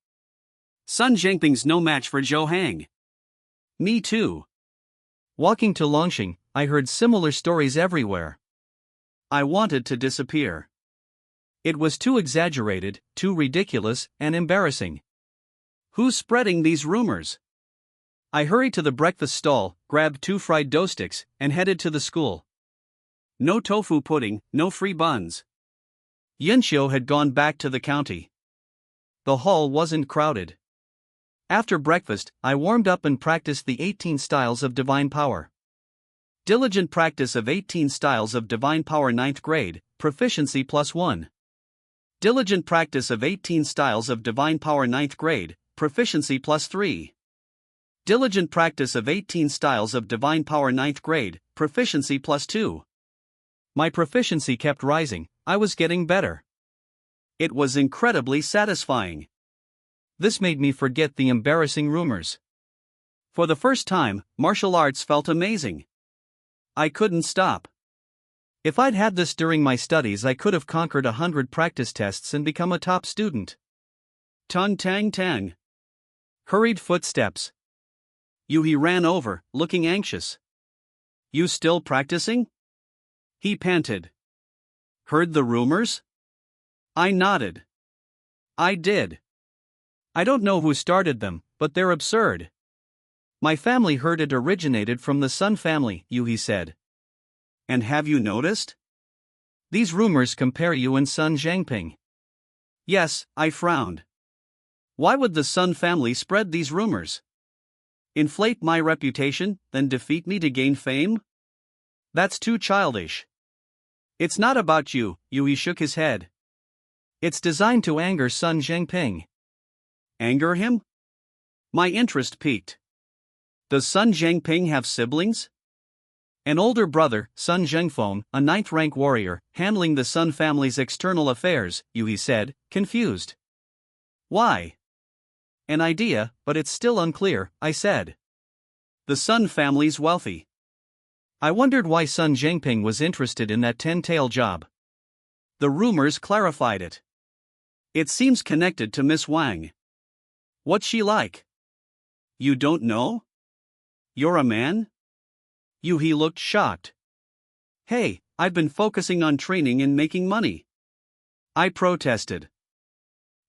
S1: Sun Zhangping's no match for Zhou Heng. Me too. Walking to Longqing, I heard similar stories everywhere. I wanted to disappear. It was too exaggerated, too ridiculous, and embarrassing. Who's spreading these rumors? I hurried to the breakfast stall, grabbed 2 fried dough sticks, and headed to the school. No tofu pudding, no free buns. Yunxiu had gone back to the county. The hall wasn't crowded. After breakfast, I warmed up and practiced the 18 styles of divine power. Diligent practice of 18 styles of divine power 9th grade, proficiency +1. Diligent practice of 18 styles of divine power 9th grade, proficiency +3. Diligent practice of 18 styles of divine power 9th grade, proficiency +2. My proficiency kept rising, I was getting better. It was incredibly satisfying. This made me forget the embarrassing rumors. For the first time, martial arts felt amazing. I couldn't stop. If I'd had this during my studies, I could have conquered 100 practice tests and become a top student. Tung tang tang. Hurried footsteps. Yuhi ran over, looking anxious. You still practicing? He panted. Heard the rumors? I nodded. I did. I don't know who started them, but they're absurd. My family heard it originated from the Sun family, Yuhi said. And have you noticed? These rumors compare you and Sun Zhangping. Yes, I frowned. Why would the Sun family spread these rumors? Inflate my reputation, then defeat me to gain fame? That's too childish. It's not about you, Yui shook his head. It's designed to anger Sun Zhangping. Anger him? My interest piqued. Does Sun Zhangping have siblings? An older brother, Sun Zhengfeng, a 9th-rank warrior, handling the Sun family's external affairs, Yui said, confused. Why? An idea, but it's still unclear, I said. The Sun family's wealthy. I wondered why Sun Zhangping was interested in that 10-tail job. The rumors clarified it. It seems connected to Miss Wang. What's she like? You don't know? You're a man? Yuhi looked shocked. Hey, I've been focusing on training and making money. I protested.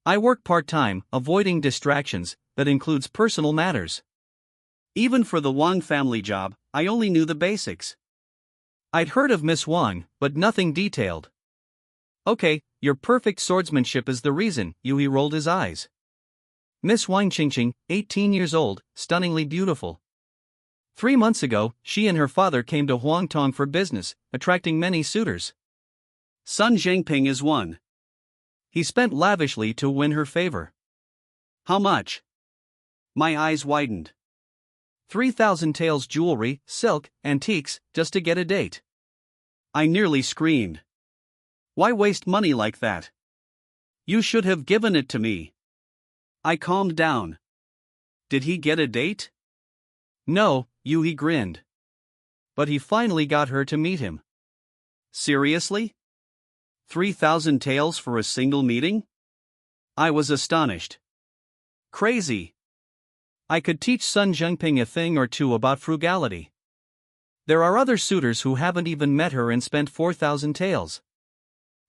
S1: I work part-time, avoiding distractions, that includes personal matters. Even for the Wang family job, I only knew the basics. I'd heard of Miss Wang, but nothing detailed. Okay, your perfect swordsmanship is the reason, Yui rolled his eyes. Miss Wang Qingqing, 18 years old, stunningly beautiful. 3 months ago, she and her father came to Huangtong for business, attracting many suitors. Sun Zhangping is one. He spent lavishly to win her favor. How much? My eyes widened. 3,000 taels jewelry, silk, antiques, just to get a date. I nearly screamed. Why waste money like that? You should have given it to me. I calmed down. Did he get a date? No, Yui grinned. But he finally got her to meet him. Seriously? 3,000 taels for a single meeting? I was astonished. Crazy. I could teach Sun Zhangping a thing or two about frugality. There are other suitors who haven't even met her and spent 4,000 taels.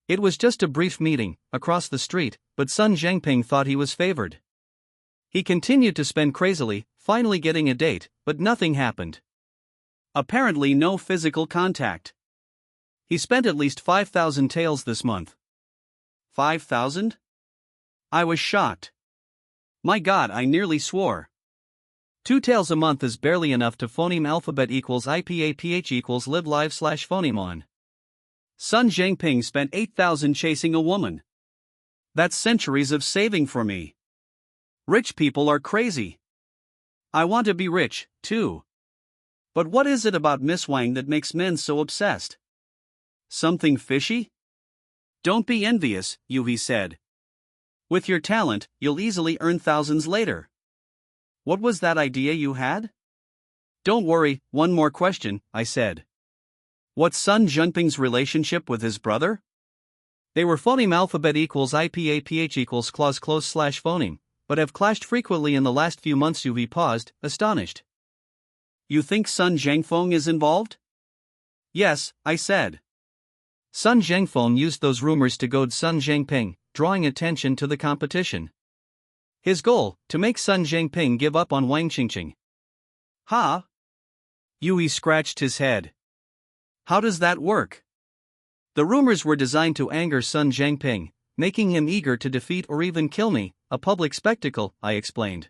S1: It was just a brief meeting, across the street, but Sun Zhangping thought he was favored. He continued to spend crazily, finally getting a date, but nothing happened. Apparently no physical contact. He spent at least 5,000 taels this month. 5,000? I was shocked. My God, I nearly swore. 2 taels a month is barely enough to phoneme alphabet equals IPAPH equals live live / phoneme on. Sun Zhangping spent 8,000 chasing a woman. That's centuries of saving for me. Rich people are crazy. I want to be rich, too. But what is it about Miss Wang that makes men so obsessed? Something fishy? Don't be envious, Yuhi said. With your talent, you'll easily earn thousands later. What was that idea you had? Don't worry, one more question, I said. What's Sun Zhangping's relationship with his brother? They were phoneme alphabet equals IPAPH equals clause close / phoneme, but have clashed frequently in the last few months. Yuhi paused, astonished. You think Sun Zhangfeng is involved? Yes, I said. Sun Zhangfeng used those rumors to goad Sun Zhangping, drawing attention to the competition. His goal, to make Sun Zhangping give up on Wang Qingqing. Ha? Yui scratched his head. How does that work? The rumors were designed to anger Sun Zhangping, making him eager to defeat or even kill me, a public spectacle, I explained.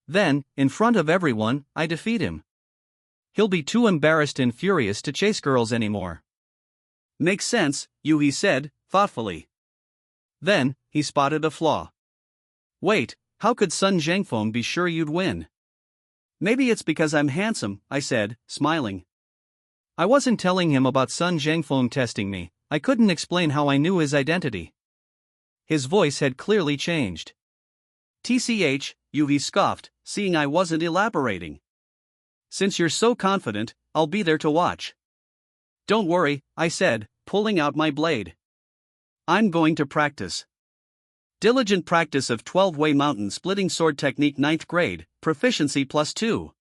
S1: Then, in front of everyone, I defeat him. He'll be too embarrassed and furious to chase girls anymore. Makes sense, Yui said, thoughtfully. Then, he spotted a flaw. Wait, how could Sun Zhangfeng be sure you'd win? Maybe it's because I'm handsome, I said, smiling. I wasn't telling him about Sun Zhangfeng testing me. I couldn't explain how I knew his identity. His voice had clearly changed. TCH, Yui scoffed, seeing I wasn't elaborating. Since you're so confident, I'll be there to watch. Don't worry, I said, pulling out my blade. I'm going to practice. Diligent practice of 12-way mountain splitting sword technique 9th grade, proficiency +2.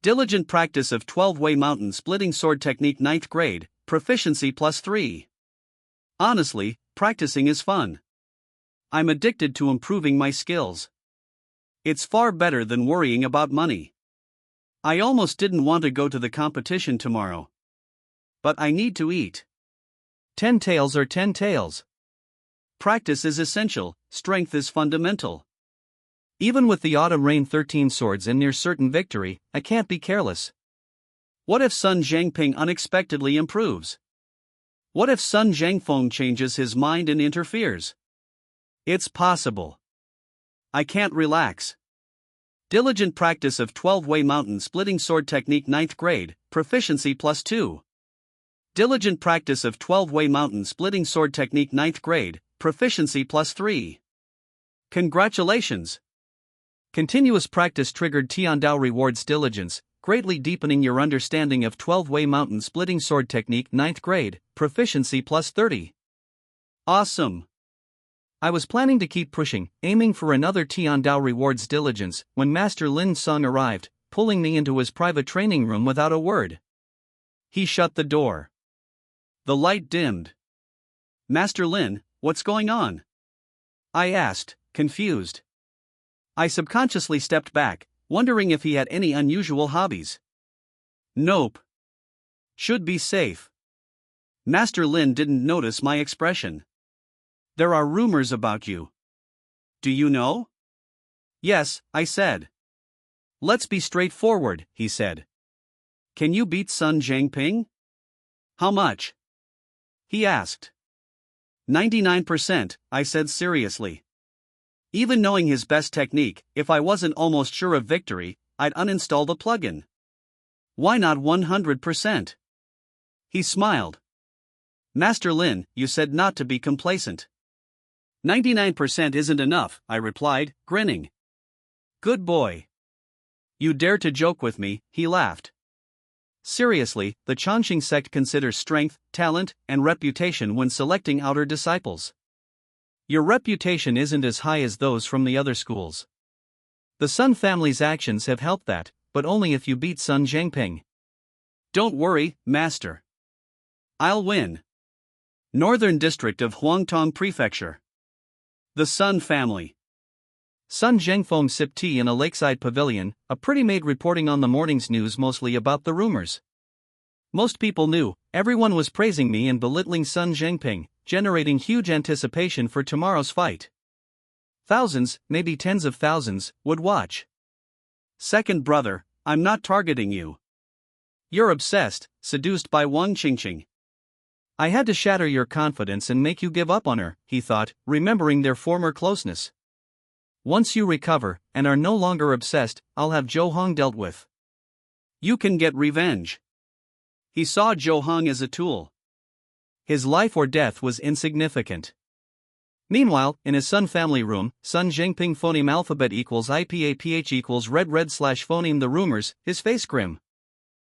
S1: Diligent practice of 12-way mountain splitting sword technique 9th grade, proficiency +3. Honestly, practicing is fun. I'm addicted to improving my skills. It's far better than worrying about money. I almost didn't want to go to the competition tomorrow. But I need to eat. 10 taels are 10 taels. Practice is essential, strength is fundamental. Even with the autumn rain 13 swords and near certain victory, I can't be careless. What if Sun Zhangping unexpectedly improves? What if Sun Zhangfeng changes his mind and interferes? It's possible. I can't relax. Diligent practice of 12-way mountain splitting sword technique 9th grade, proficiency +2. Diligent practice of 12-way mountain splitting sword technique 9th grade, proficiency +3. Congratulations! Continuous practice triggered Tiandao rewards diligence, greatly deepening your understanding of 12-way mountain splitting sword technique 9th grade, proficiency +30. Awesome! I was planning to keep pushing, aiming for another Tiandao rewards diligence, when Master Lin Sung arrived, pulling me into his private training room without a word. He shut the door. The light dimmed. Master Lin, what's going on? I asked, confused. I subconsciously stepped back, wondering if he had any unusual hobbies. Nope. Should be safe. Master Lin didn't notice my expression. There are rumors about you. Do you know? Yes, I said. Let's be straightforward, he said. Can you beat Sun Zhangping? How much? He asked. 99%, I said seriously. Even knowing his best technique, if I wasn't almost sure of victory, I'd uninstall the plugin. Why not 100%? He smiled. Master Lin, you said not to be complacent. 99% isn't enough, I replied, grinning. Good boy. You dare to joke with me, he laughed. Seriously, the Chongqing sect considers strength, talent, and reputation when selecting outer disciples. Your reputation isn't as high as those from the other schools. The Sun family's actions have helped that, but only if you beat Sun Zhangping. Don't worry, Master. I'll win. Northern District of Huangtong Prefecture. The Sun family. Sun Zhangfeng sipped tea in a lakeside pavilion, a pretty maid reporting on the morning's news mostly about the rumors. Most people knew, everyone was praising me and belittling Sun Zhangping, generating huge anticipation for tomorrow's fight. Thousands, maybe tens of thousands, would watch. Second brother, I'm not targeting you. You're obsessed, seduced by Wang Qingqing. I had to shatter your confidence and make you give up on her, he thought, remembering their former closeness. Once you recover, and are no longer obsessed, I'll have Zhou Hong dealt with. You can get revenge. He saw Zhou Hong as a tool. His life or death was insignificant. Meanwhile, in his Sun family room, Sun Zhangping phoneme alphabet equals IPAPH equals red phoneme the rumors, his face grim.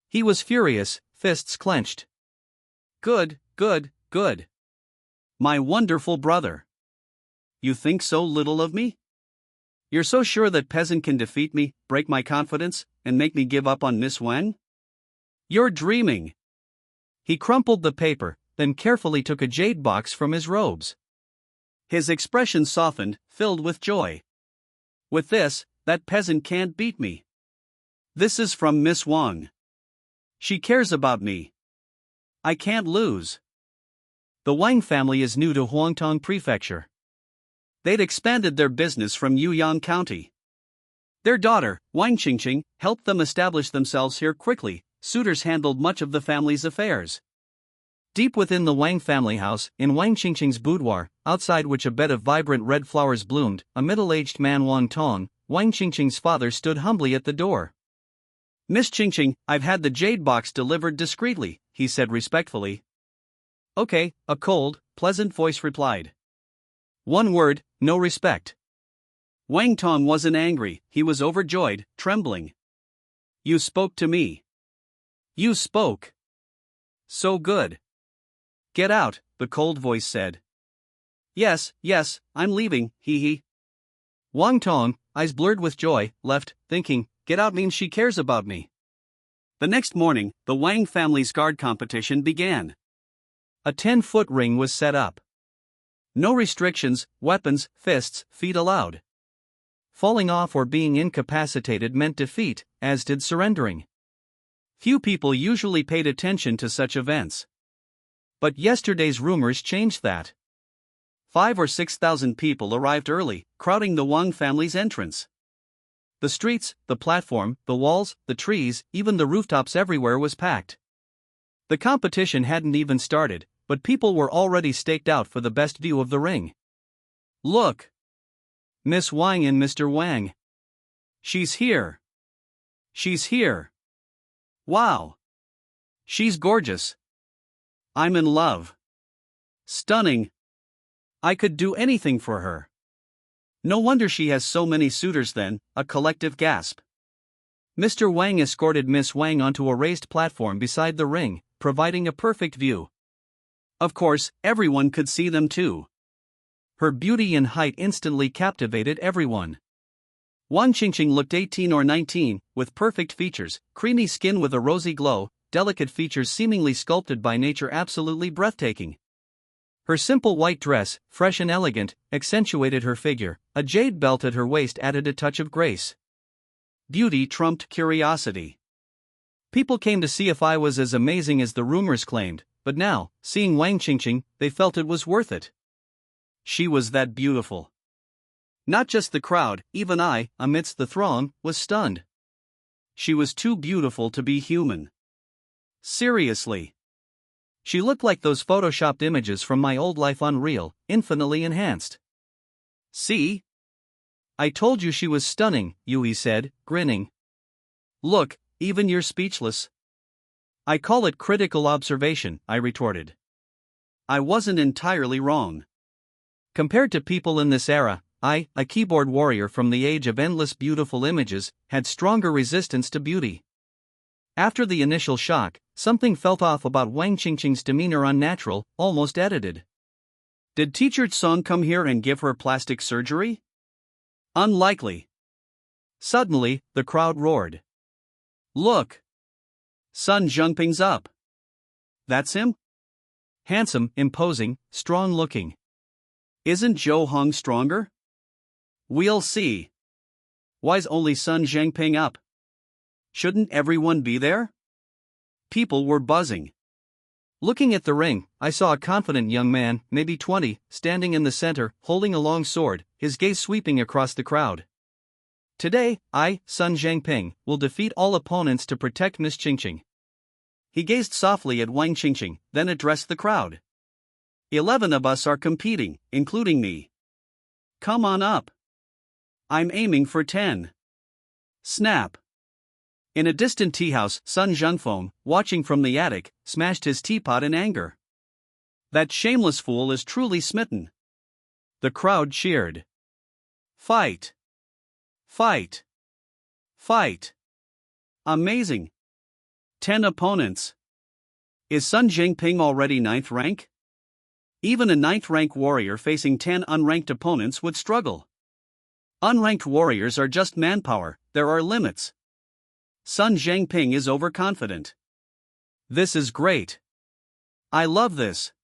S1: He was furious, fists clenched. Good, good, good. My wonderful brother. You think so little of me? You're so sure that peasant can defeat me, break my confidence, and make me give up on Miss Wen? You're dreaming. He crumpled the paper, then carefully took a jade box from his robes. His expression softened, filled with joy. With this, that peasant can't beat me. This is from Miss Wang. She cares about me. I can't lose. The Wang family is new to Huangtong Prefecture. They'd expanded their business from Yuyang County. Their daughter, Wang Qingqing, helped them establish themselves here quickly. Suitors handled much of the family's affairs. Deep within the Wang family house, in Wang Qingqing's boudoir, outside which a bed of vibrant red flowers bloomed, a middle-aged man Wang Tong, Wang Qingqing's father stood humbly at the door. Miss Qingqing, I've had the jade box delivered discreetly, he said respectfully. Okay, a cold, pleasant voice replied. One word, no respect. Wang Tong wasn't angry, he was overjoyed, trembling. You spoke to me. You spoke. So good. Get out, the cold voice said. Yes, yes, I'm leaving, hee. Wang Tong, eyes blurred with joy, left, thinking, get out means she cares about me. The next morning, the Wang family's guard competition began. A 10-foot ring was set up. No restrictions, weapons, fists, feet allowed. Falling off or being incapacitated meant defeat, as did surrendering. Few people usually paid attention to such events. But yesterday's rumors changed that. 5 or 6,000 people arrived early, crowding the Wang family's entrance. The streets, the platform, the walls, the trees, even the rooftops everywhere was packed. The competition hadn't even started, but people were already staked out for the best view of the ring. Look! Miss Wang and Mr. Wang. She's here. She's here. Wow! She's gorgeous. I'm in love. Stunning. I could do anything for her. No wonder she has so many suitors then, a collective gasp. Mr. Wang escorted Miss Wang onto a raised platform beside the ring, providing a perfect view. Of course, everyone could see them too. Her beauty and height instantly captivated everyone. Wang Qingqing looked 18 or 19, with perfect features, creamy skin with a rosy glow, delicate features seemingly sculpted by nature, absolutely breathtaking. Her simple white dress, fresh and elegant, accentuated her figure, a jade belt at her waist added a touch of grace. Beauty trumped curiosity. People came to see if I was as amazing as the rumors claimed, but now, seeing Wang Qingqing, they felt it was worth it. She was that beautiful. Not just the crowd, even I, amidst the throng, was stunned. She was too beautiful to be human. Seriously. She looked like those photoshopped images from my old life, unreal, infinitely enhanced. See? I told you she was stunning, Yui said, grinning. Look, even you're speechless. I call it critical observation, I retorted. I wasn't entirely wrong. Compared to people in this era, I, a keyboard warrior from the age of endless beautiful images, had stronger resistance to beauty. After the initial shock, something felt off about Wang Qingqing's demeanor, unnatural, almost edited. Did Teacher Song come here and give her plastic surgery? Unlikely. Suddenly, the crowd roared. Look! Sun Zhengping's up. That's him? Handsome, imposing, strong-looking. Isn't Zhou Hong stronger? We'll see. Why's only Sun Zhengping up? Shouldn't everyone be there? People were buzzing. Looking at the ring, I saw a confident young man, maybe 20, standing in the center, holding a long sword, his gaze sweeping across the crowd. Today, I, Sun Zhengping, will defeat all opponents to protect Miss Qingqing. He gazed softly at Wang Qingqing, then addressed the crowd. 11 of us are competing, including me. Come on up. I'm aiming for 10. Snap. In a distant tea house, Sun Zhengfeng, watching from the attic, smashed his teapot in anger. That shameless fool is truly smitten. The crowd cheered. Fight! Fight! Fight! Amazing! 10 opponents. Is Sun Zhengping already 9th rank? Even a 9th rank warrior facing 10 unranked opponents would struggle. Unranked warriors are just manpower, there are limits. Sun Zhengping is overconfident. This is great. I love this.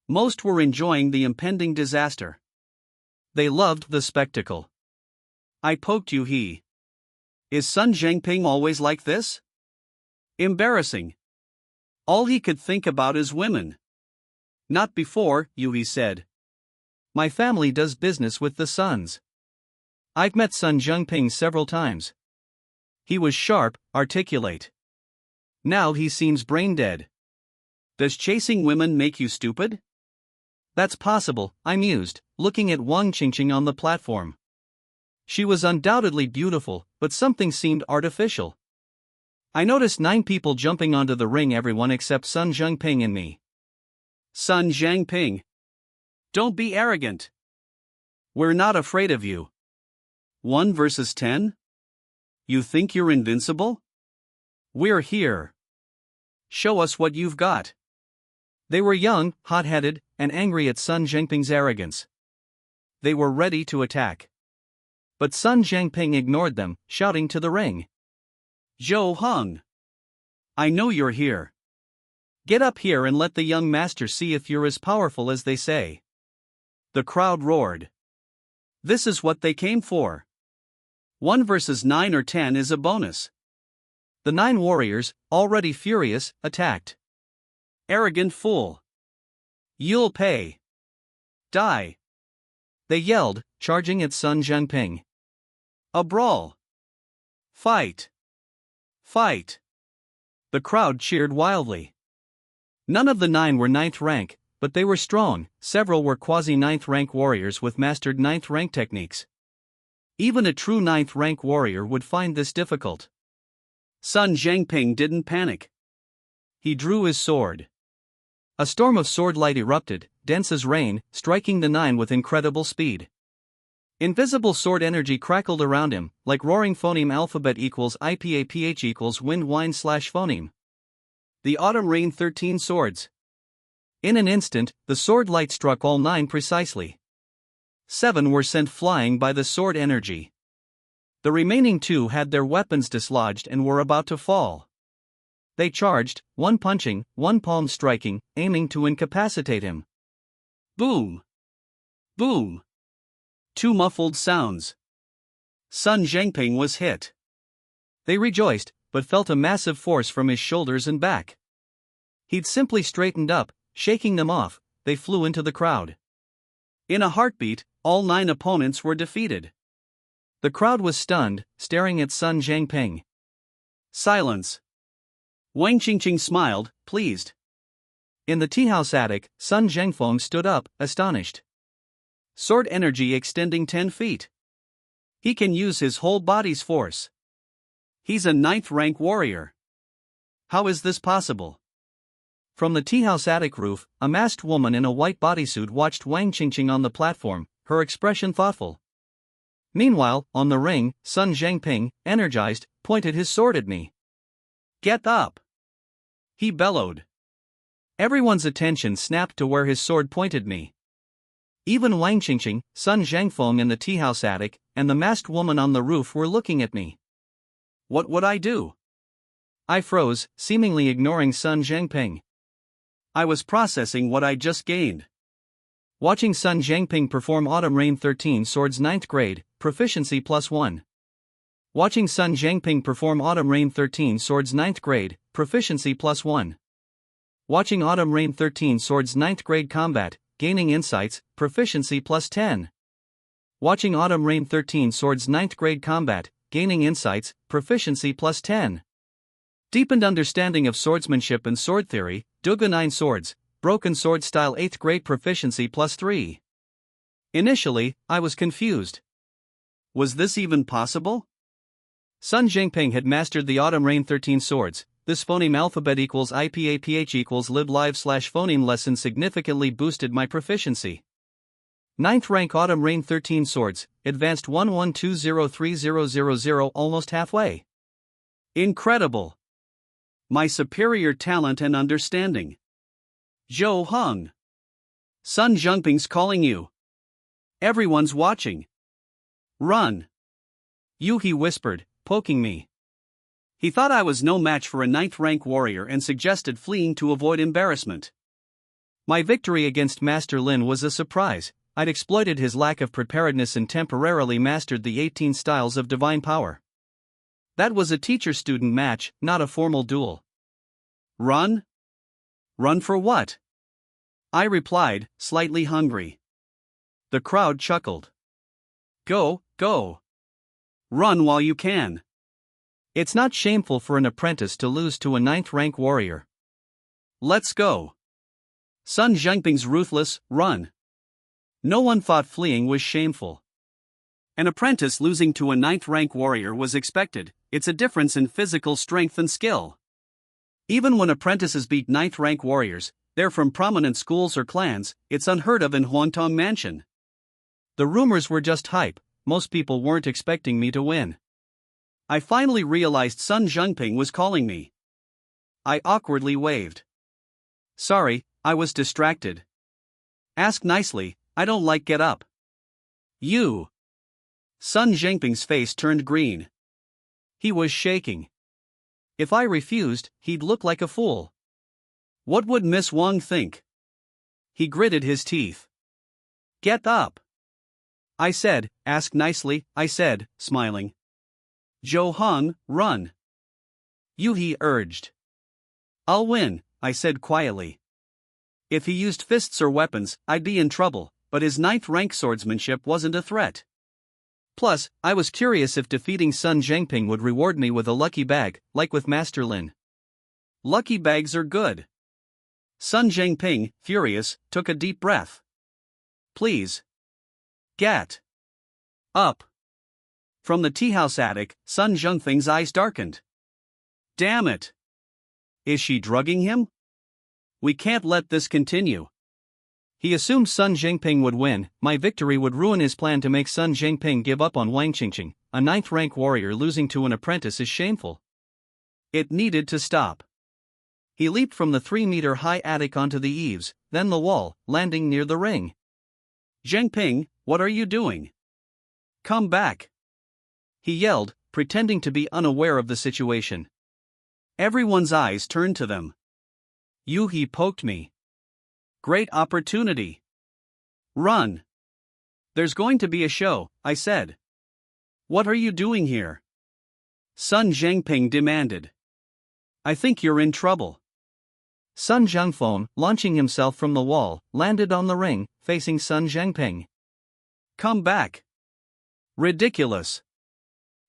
S1: Most were enjoying the impending disaster. They loved the spectacle. I poked you, he. Is Sun Zhengping always like this? Embarrassing. All he could think about is women. Not before, Yui said. My family does business with the Suns. I've met Sun Zhengping several times. He was sharp, articulate. Now he seems brain dead. Does chasing women make you stupid? That's possible, I mused, looking at Wang Qingqing on the platform. She was undoubtedly beautiful, but something seemed artificial. I noticed 9 people jumping onto the ring, everyone except Sun Zhengping and me. Sun Zhengping. Don't be arrogant. We're not afraid of you. 1 versus 10? You think you're invincible? We're here. Show us what you've got. They were young, hot-headed, and angry at Sun Zhengping's arrogance. They were ready to attack. But Sun Zhengping ignored them, shouting to the ring. Zhou Hong. I know you're here. Get up here and let the young master see if you're as powerful as they say. The crowd roared. This is what they came for. 1 versus 9 or 10 is a bonus. The 9 warriors, already furious, attacked. Arrogant fool. You'll pay. Die. They yelled, charging at Sun Zhengping. A brawl. Fight. Fight. The crowd cheered wildly. None of the 9 were 9th rank, but they were strong. Several were quasi-9th rank warriors with mastered 9th rank techniques. Even a true 9th rank warrior would find this difficult. Sun Zhengping didn't panic. He drew his sword. A storm of sword light erupted, dense as rain, striking the 9 with incredible speed. Invisible sword energy crackled around him, like roaring phoneme alphabet equals IPAPH equals wind wine / phoneme. The Autumn Rain 13 swords. In an instant, the sword light struck all 9 precisely. 7 were sent flying by the sword energy. The remaining 2 had their weapons dislodged and were about to fall. They charged, one punching, one palm striking, aiming to incapacitate him. Boom! Boom! 2 muffled sounds. Sun Zhengping was hit. They rejoiced, but felt a massive force from his shoulders and back. He'd simply straightened up, shaking them off. They flew into the crowd. In a heartbeat, all 9 opponents were defeated. The crowd was stunned, staring at Sun Zhengping. Silence. Wang Qingqing smiled, pleased. In the tea house attic, Sun Zhengfeng stood up, astonished. Sword energy extending 10 feet. He can use his whole body's force. He's a 9th rank warrior. How is this possible? From the tea house attic roof, a masked woman in a white bodysuit watched Wang Qingqing on the platform, her expression thoughtful. Meanwhile, on the ring, Sun Zhengping, energized, pointed his sword at me. Get up! He bellowed. Everyone's attention snapped to where his sword pointed me. Even Wang Qingqing, Sun Zhengfeng in the tea house attic, and the masked woman on the roof were looking at me. What would I do? I froze, seemingly ignoring Sun Zhengping. I was processing what I just gained. Watching Sun Zhengping perform Autumn Rain 13 Swords 9th grade, proficiency +1. Watching Sun Zhengping perform Autumn Rain 13 Swords 9th grade, proficiency +1. Watching Autumn Rain 13 Swords 9th grade combat, gaining insights, proficiency +10. Watching Autumn Rain 13 Swords 9th grade combat, gaining insights, proficiency +10. Deepened understanding of swordsmanship and sword theory, Duga 9 swords, broken sword style 8th grade proficiency +3. Initially, I was confused. Was this even possible? Sun Zhengping had mastered the Autumn Rain 13 swords. This phoneme alphabet equals IPAPH equals live / phoneme lesson significantly boosted my proficiency. 9th rank Autumn Rain 13 swords, advanced 11203000 almost halfway. Incredible! My superior talent and understanding. Zhou Heng. Sun Zhengping's calling you. Everyone's watching. Run. He whispered, poking me. He thought I was no match for a 9th rank warrior and suggested fleeing to avoid embarrassment. My victory against Master Lin was a surprise. I'd exploited his lack of preparedness and temporarily mastered the 18 styles of divine power. That was a teacher-student match, not a formal duel. Run? Run for what? I replied, slightly hungry. The crowd chuckled. Go, go. Run while you can. It's not shameful for an apprentice to lose to a 9th rank warrior. Let's go. Sun Zhengping's ruthless, run. No one thought fleeing was shameful. An apprentice losing to a 9th rank warrior was expected. It's a difference in physical strength and skill. Even when apprentices beat 9th rank warriors, they're from prominent schools or clans. It's unheard of in Huangtong Mansion. The rumors were just hype. Most people weren't expecting me to win. I finally realized Sun Zhengping was calling me. I awkwardly waved. Sorry, I was distracted. Ask nicely, I don't like get up. You. Sun Zhengping's face turned green. He was shaking. If I refused, he'd look like a fool. What would Miss Wang think? He gritted his teeth. Get up. I said, ask nicely, I said, smiling. Zhou Hong, run. Yuhi urged. I'll win, I said quietly. If he used fists or weapons, I'd be in trouble, but his 9th rank swordsmanship wasn't a threat. Plus, I was curious if defeating Sun Zhengping would reward me with a lucky bag, like with Master Lin. Lucky bags are good. Sun Zhengping, furious, took a deep breath. Please. Get. Up. From the teahouse attic, Sun Zhengping's eyes darkened. Damn it. Is she drugging him? We can't let this continue. He assumed Sun Zhengping would win. My victory would ruin his plan to make Sun Zhengping give up on Wang Qingqing. A 9th rank warrior losing to an apprentice is shameful. It needed to stop. He leaped from the 3-meter high attic onto the eaves, then the wall, landing near the ring. Zhengping, what are you doing? Come back. He yelled, pretending to be unaware of the situation. Everyone's eyes turned to them. Yuhi poked me. Great opportunity. Run. There's going to be a show, I said. What are you doing here? Sun Zhengping demanded. I think you're in trouble. Sun Zhengfeng, launching himself from the wall, landed on the ring, facing Sun Zhengping. Come back. Ridiculous.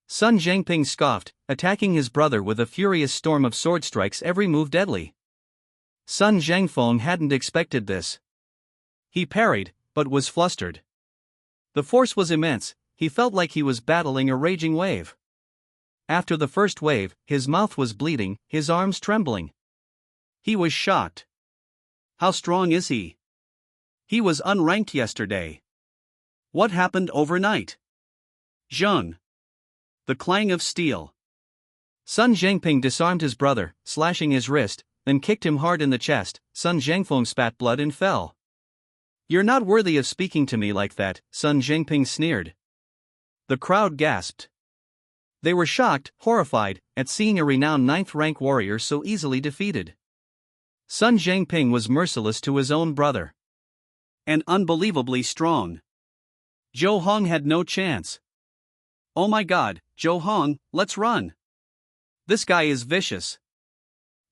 S1: Sun Zhengping scoffed, attacking his brother with a furious storm of sword strikes, every move deadly. Sun Zhengfeng hadn't expected this. He parried, but was flustered. The force was immense, he felt like he was battling a raging wave. After the first wave, his mouth was bleeding, his arms trembling. He was shocked. How strong is he? He was unranked yesterday. What happened overnight? Zheng. The clang of steel. Sun Zhengping disarmed his brother, slashing his wrist, then kicked him hard in the chest. Sun Zhengfeng spat blood and fell. You're not worthy of speaking to me like that, Sun Zhengping sneered. The crowd gasped. They were shocked, horrified, at seeing a renowned 9th rank warrior so easily defeated. Sun Zhengping was merciless to his own brother. And unbelievably strong. Zhou Hong had no chance. Oh my god, Zhou Hong, let's run. This guy is vicious.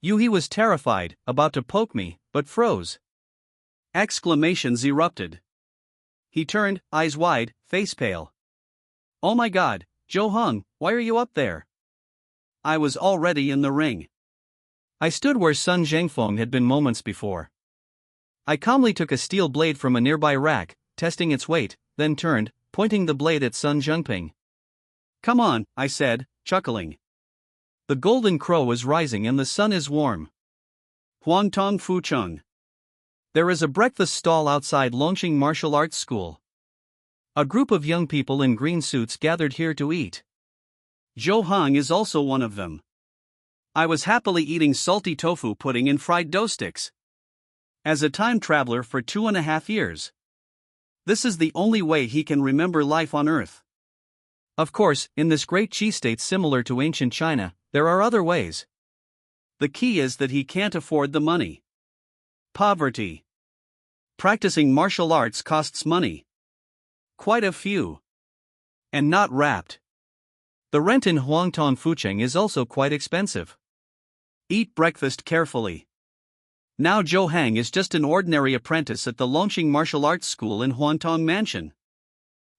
S1: Yuhi was terrified, about to poke me, but froze. Exclamations erupted. He turned, eyes wide, face pale. Oh my god, Zhou Hong, why are you up there? I was already in the ring. I stood where Sun Zhengfeng had been moments before. I calmly took a steel blade from a nearby rack, testing its weight, then turned, pointing the blade at Sun Zhengping. Come on, I said, chuckling. The golden crow is rising and the sun is warm. Huangtong Fucheng. There is a breakfast stall outside Longqing Martial Arts School. A group of young people in green suits gathered here to eat. Zhou Hong is also one of them. I was happily eating salty tofu pudding and fried dough sticks. As a time traveler for 2.5 years. This is the only way he can remember life on Earth. Of course, in this great Qi state similar to ancient China, there are other ways. The key is that he can't afford the money. Poverty. Practicing martial arts costs money. Quite a few. And not wrapped. The rent in Huangtong Fucheng is also quite expensive. Eat breakfast carefully. Now Zhou Hang is just an ordinary apprentice at the Longqing Martial Arts School in Huangtong Mansion.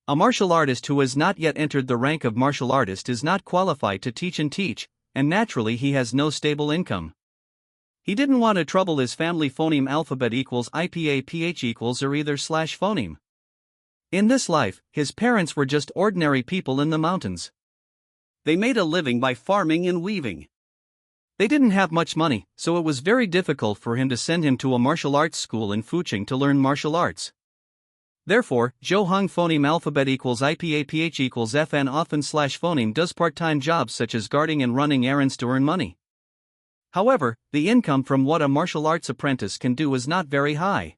S1: A martial artist who has not yet entered the rank of martial artist is not qualified to teach, and naturally he has no stable income. He didn't want to trouble his family. Phoneme alphabet equals IPA PH equals or either / phoneme. In this life, his parents were just ordinary people in the mountains. They made a living by farming and weaving. They didn't have much money, so it was very difficult for him to send him to a martial arts school in Fucheng to learn martial arts. Therefore, Zhou Hong phoneme alphabet equals IPA PH equals FN often / phoneme does part-time jobs such as guarding and running errands to earn money. However, the income from what a martial arts apprentice can do is not very high.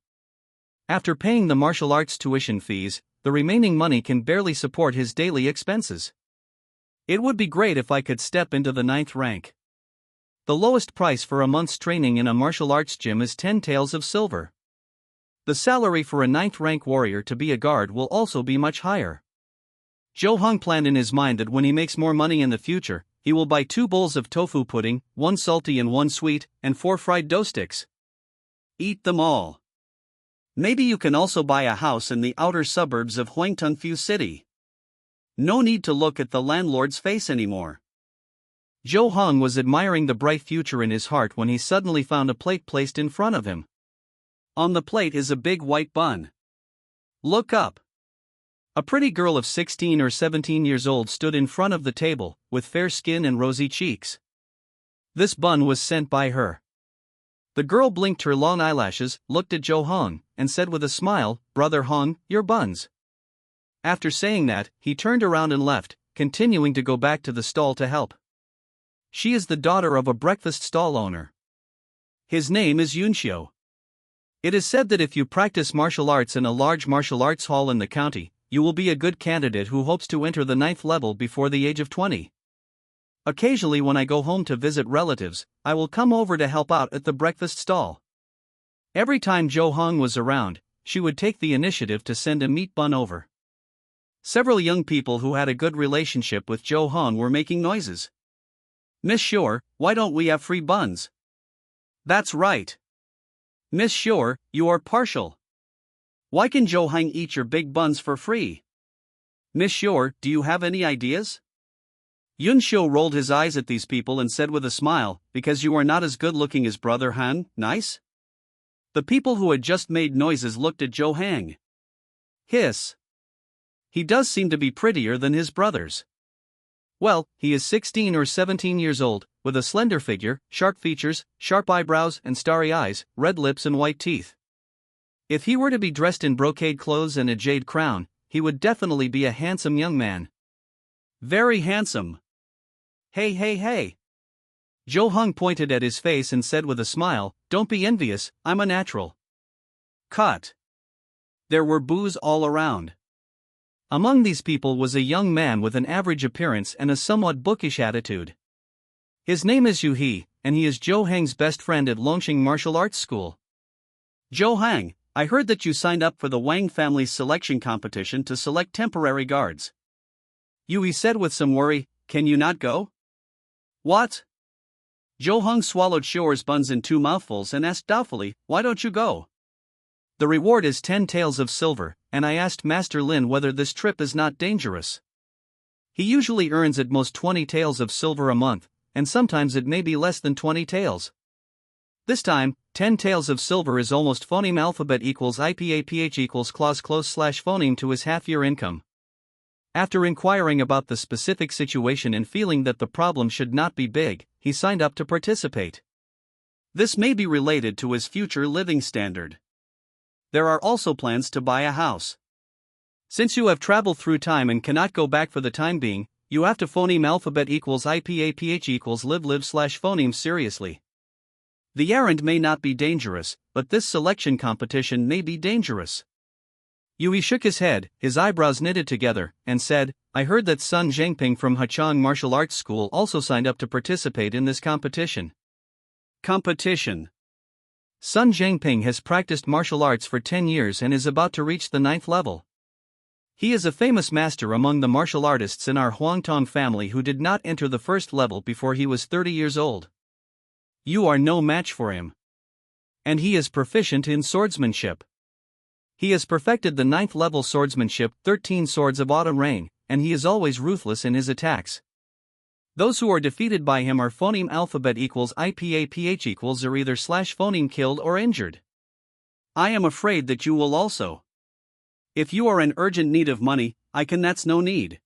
S1: After paying the martial arts tuition fees, the remaining money can barely support his daily expenses. It would be great if I could step into the 9th rank. The lowest price for a month's training in a martial arts gym is 10 taels of silver. The salary for a 9th rank warrior to be a guard will also be much higher. Zhou Hong planned in his mind that when he makes more money in the future, he will buy 2 bowls of tofu pudding, 1 salty and 1 sweet, and 4 fried dough sticks. Eat them all. Maybe you can also buy a house in the outer suburbs of Huangtongfu City. No need to look at the landlord's face anymore. Zhou Hong was admiring the bright future in his heart when he suddenly found a plate placed in front of him. On the plate is a big white bun. Look up. A pretty girl of 16 or 17 years old stood in front of the table, with fair skin and rosy cheeks. This bun was sent by her. The girl blinked her long eyelashes, looked at Zhou Hong, and said with a smile, "Brother Hong, your buns." After saying that, he turned around and left, continuing to go back to the stall to help. She is the daughter of a breakfast stall owner. His name is Yunxiu. It is said that if you practice martial arts in a large martial arts hall in the county, you will be a good candidate who hopes to enter the 9th level before the age of 20. Occasionally when I go home to visit relatives, I will come over to help out at the breakfast stall. Every time Zhou Hong was around, she would take the initiative to send a meat bun over. Several young people who had a good relationship with Zhou Hong were making noises. "Miss Shore, why don't we have free buns?" "That's right. Miss Shore, you are partial. Why can Zhou Hong eat your big buns for free?" "Miss Shore, do you have any ideas?" Yunxiu rolled his eyes at these people and said with a smile, "Because you are not as good looking as Brother Han, nice?" The people who had just made noises looked at Zhou Hong. Hiss. He does seem to be prettier than his brothers. Well, he is 16 or 17 years old, with a slender figure, sharp features, sharp eyebrows and starry eyes, red lips and white teeth. If he were to be dressed in brocade clothes and a jade crown, he would definitely be a handsome young man. Very handsome. Hey hey hey. Zhou Hong pointed at his face and said with a smile, "Don't be envious, I'm a natural." Cut. There were boos all around. Among these people was a young man with an average appearance and a somewhat bookish attitude. His name is Yu He, and he is Zhou Hong's best friend at Longqing Martial Arts School. "Zhou Hong, I heard that you signed up for the Wang family's selection competition to select temporary guards." Yui said with some worry, "Can you not go?" "What?" Zhou Hong swallowed Shore's buns in 2 mouthfuls and asked doubtfully, "Why don't you go?" "The reward is 10 taels of silver, and I asked Master Lin whether this trip is not dangerous. He usually earns at most 20 taels of silver a month, and sometimes it may be less than 20 taels. This time, 10 taels of silver is almost phoneme alphabet equals IPAPH equals clause close / phoneme to his half-year income." After inquiring about the specific situation and feeling that the problem should not be big, he signed up to participate. This may be related to his future living standard. There are also plans to buy a house. Since you have traveled through time and cannot go back for the time being, you have to phoneme alphabet equals IPAPH equals live / phoneme seriously. The errand may not be dangerous, but this selection competition may be dangerous. Yui shook his head, his eyebrows knitted together, and said, "I heard that Sun Zhangping from Hachang Martial Arts School also signed up to participate in this competition." Competition. Sun Zhangping has practiced martial arts for 10 years and is about to reach the 9th level. He is a famous master among the martial artists in our Huangtong family who did not enter the 1st level before he was 30 years old. You are no match for him. And he is proficient in swordsmanship. He has perfected the 9th level swordsmanship, 13 swords of autumn rain, and he is always ruthless in his attacks. Those who are defeated by him are phoneme alphabet equals IPAPH equals are either / phoneme killed or injured. I am afraid that you will also. If you are in urgent need of money, I can. That's no need.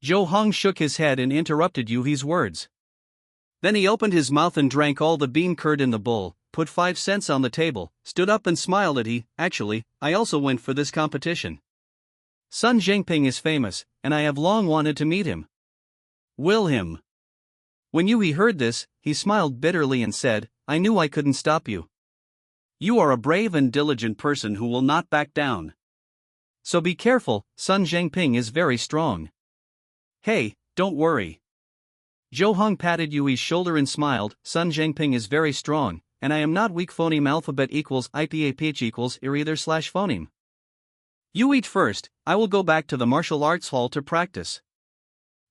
S1: Zhou Hong shook his head and interrupted Yuhi's words. Then he opened his mouth and drank all the bean curd in the bowl, put 5 cents on the table, stood up and smiled at he, "Actually, I also went for this competition. Sun Zhangping is famous, and I have long wanted to meet him." Will him. When Yui heard this, he smiled bitterly and said, "I knew I couldn't stop you. You are a brave and diligent person who will not back down. So be careful, Sun Zhangping is very strong." "Hey, don't worry." Zhou Hong patted Yui's shoulder and smiled, "Sun Zhangping is very strong, and I am not weak. Phoneme alphabet equals IPAPH equals either / phoneme. You eat first, I will go back to the martial arts hall to practice.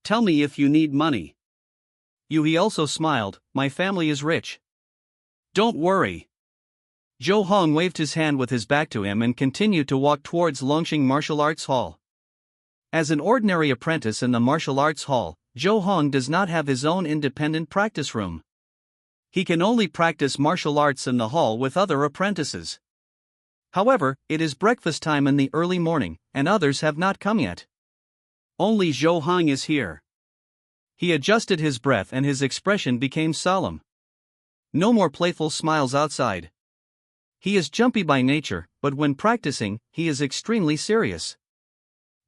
S1: Tell me if you need money. He also smiled, my family is rich. Don't worry. Zhou Hong waved his hand with his back to him and continued to walk towards Longxing Martial Arts Hall. As an ordinary apprentice in the martial arts hall, Zhou Hong does not have his own independent practice room. He can only practice martial arts in the hall with other apprentices. However, it is breakfast time in the early morning, and others have not come yet. Only Zhou Hong is here. He adjusted his breath and his expression became solemn. No more playful smiles outside. He is jumpy by nature, but when practicing, he is extremely serious.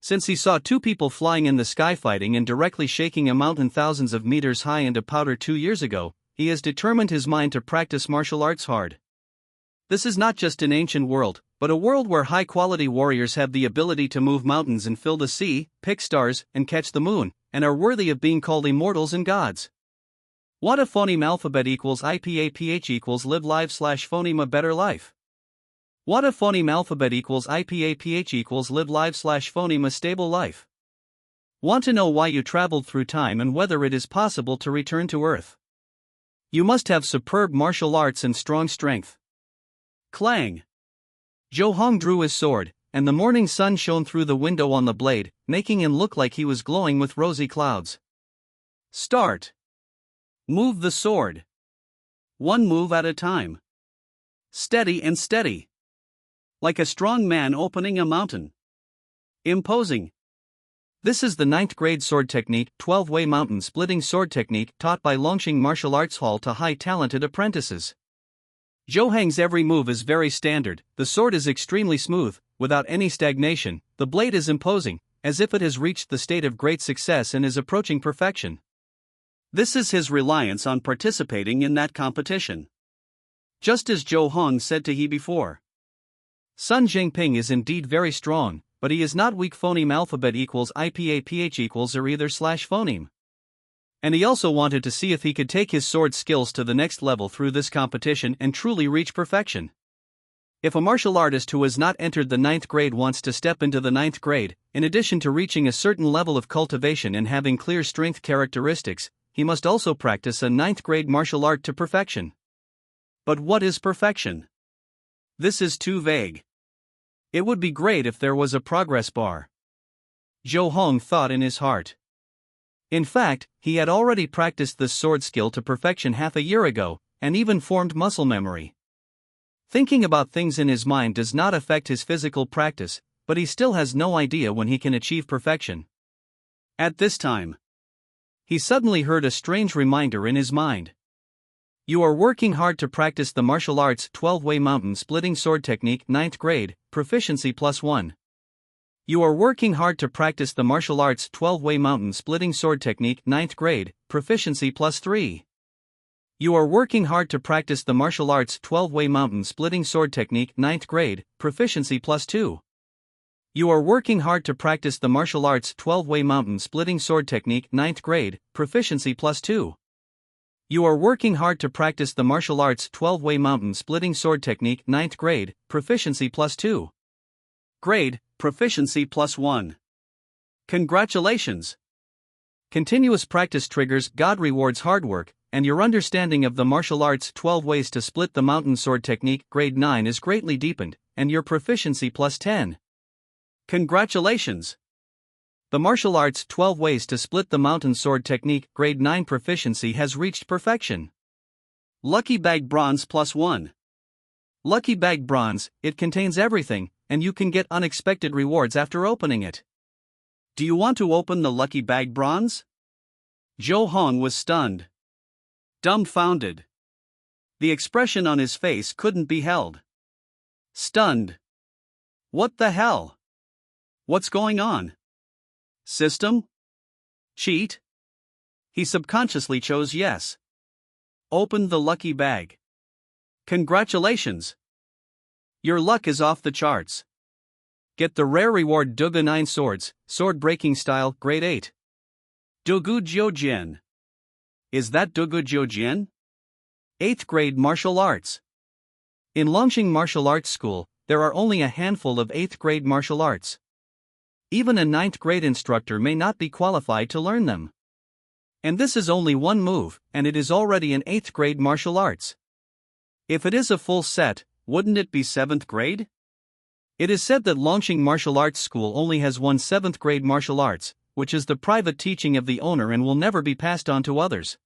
S1: Since he saw two people flying in the sky fighting and directly shaking a mountain thousands of meters high into powder 2 years ago, he has determined his mind to practice martial arts hard. This is not just an ancient world, but a world where high-quality warriors have the ability to move mountains and fill the sea, pick stars, and catch the moon, and are worthy of being called immortals and gods. What a phoneme alphabet equals IPAPH equals live live / phoneme a better life. What a phoneme alphabet equals IPAPH equals live live / phoneme a stable life. Want to know why you traveled through time and whether it is possible to return to Earth? You must have superb martial arts and strong strength. Clang! Zhou Hong drew his sword, and the morning sun shone through the window on the blade, making him look like he was glowing with rosy clouds. Start! Move the sword. One move at a time. Steady and steady. Like a strong man opening a mountain. Imposing. This is the 9th grade sword technique, 12-way mountain splitting sword technique taught by Longxing Martial Arts Hall to high-talented apprentices. Zhou Hong's every move is very standard, the sword is extremely smooth, without any stagnation, the blade is imposing, as if it has reached the state of great success and is approaching perfection. This is his reliance on participating in that competition. Just as Zhou Hong said to he before. Sun Jingping is indeed very strong, but he is not weak. Phoneme alphabet equals IPAPH equals or either / phoneme. And he also wanted to see if he could take his sword skills to the next level through this competition and truly reach perfection. If a martial artist who has not entered the 9th grade wants to step into the 9th grade, in addition to reaching a certain level of cultivation and having clear strength characteristics, he must also practice a 9th grade martial art to perfection. But what is perfection? This is too vague. It would be great if there was a progress bar. Zhou Hong thought in his heart. In fact, he had already practiced this sword skill to perfection half a year ago, and even formed muscle memory. Thinking about things in his mind does not affect his physical practice, but he still has no idea when he can achieve perfection. At this time, he suddenly heard a strange reminder in his mind. You are working hard to practice the martial arts 12-way mountain splitting sword technique 9th grade, proficiency +1. You are working hard to practice the martial arts 12-way mountain splitting sword technique 9th grade, proficiency +3. You are working hard to practice the martial arts 12-way mountain splitting sword technique 9th grade, proficiency +2. You are working hard to practice the martial arts 12-way mountain splitting sword technique 9th grade, proficiency +2. You are working hard to practice the martial arts 12-way mountain splitting sword technique 9th grade, proficiency +2. Grade, proficiency +1. Congratulations! Continuous practice triggers God rewards hard work, and your understanding of the martial arts 12 ways to split the mountain sword technique grade 9 is greatly deepened, and your proficiency +10. Congratulations! The martial arts 12 ways to split the mountain sword technique grade 9 proficiency has reached perfection. Lucky bag bronze +1. Lucky bag bronze, it contains everything, and you can get unexpected rewards after opening it. Do you want to open the lucky bag bronze? Zhou Hong was stunned. Dumbfounded. The expression on his face couldn't be held. Stunned. What the hell? What's going on? System? Cheat? He subconsciously chose yes. Open the lucky bag. Congratulations! Your luck is off the charts. Get the rare reward Dugu 9 Swords, Sword Breaking Style, Grade 8. Dugu Jiujian. Is that Dugu Jiujian? 8th grade martial arts. In Longxing Martial Arts School, there are only a handful of 8th grade martial arts. Even a 9th grade instructor may not be qualified to learn them. And this is only one move, and it is already an 8th grade martial arts. If it is a full set, wouldn't it be 7th grade? It is said that Longqing Martial Arts School only has one 7th grade martial arts, which is the private teaching of the owner and will never be passed on to others.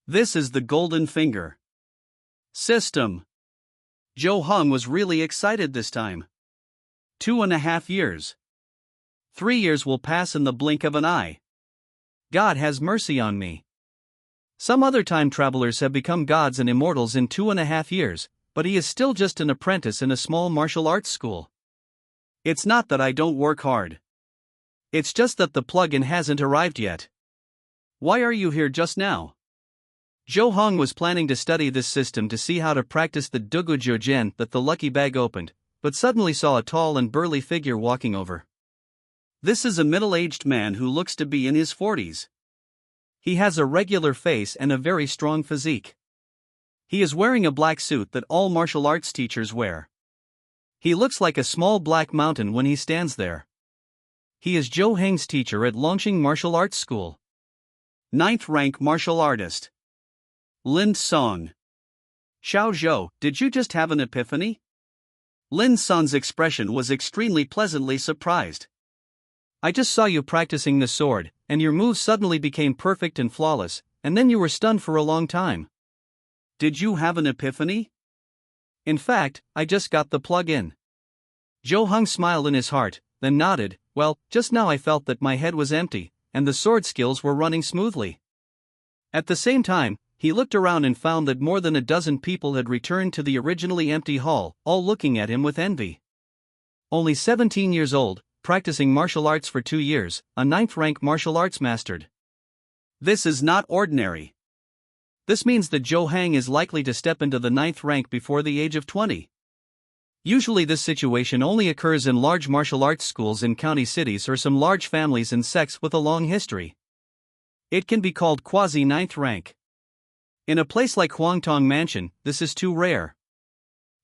S1: This is the golden finger system. Zhou Hong was really excited this time. 2.5 years. 3 years will pass in the blink of an eye. God has mercy on me. Some other time travelers have become gods and immortals in 2.5 years, but he is still just an apprentice in a small martial arts school. It's not that I don't work hard. It's just that the plug-in hasn't arrived yet. Why are you here just now? Zhou Hong was planning to study this system to see how to practice the Dugu Jiujian that the lucky bag opened, but suddenly saw a tall and burly figure walking over. This is a middle-aged man who looks to be in his 40s. He has a regular face and a very strong physique. He is wearing a black suit that all martial arts teachers wear. He looks like a small black mountain when he stands there. He is Zhou Heng's teacher at Longqing Martial Arts School. 9th rank martial artist. Lin Song. Xiao Zhou, did you just have an epiphany? Lin Song's expression was extremely pleasantly surprised. I just saw you practicing the sword, and your moves suddenly became perfect and flawless, and then you were stunned for a long time. Did you have an epiphany? In fact, I just got the plug-in. Zhou Hong smiled in his heart, then nodded. Well, just now I felt that my head was empty, and the sword skills were running smoothly. At the same time, he looked around and found that more than a dozen people had returned to the originally empty hall, all looking at him with envy. Only 17 years old, practicing martial arts for 2 years, a 9th rank martial arts mastered. This is not ordinary. This means that Zhou Heng is likely to step into the 9th rank before the age of 20. Usually this situation only occurs in large martial arts schools in county cities or some large families and sects with a long history. It can be called quasi-9th rank. In a place like Huangtong Mansion, this is too rare.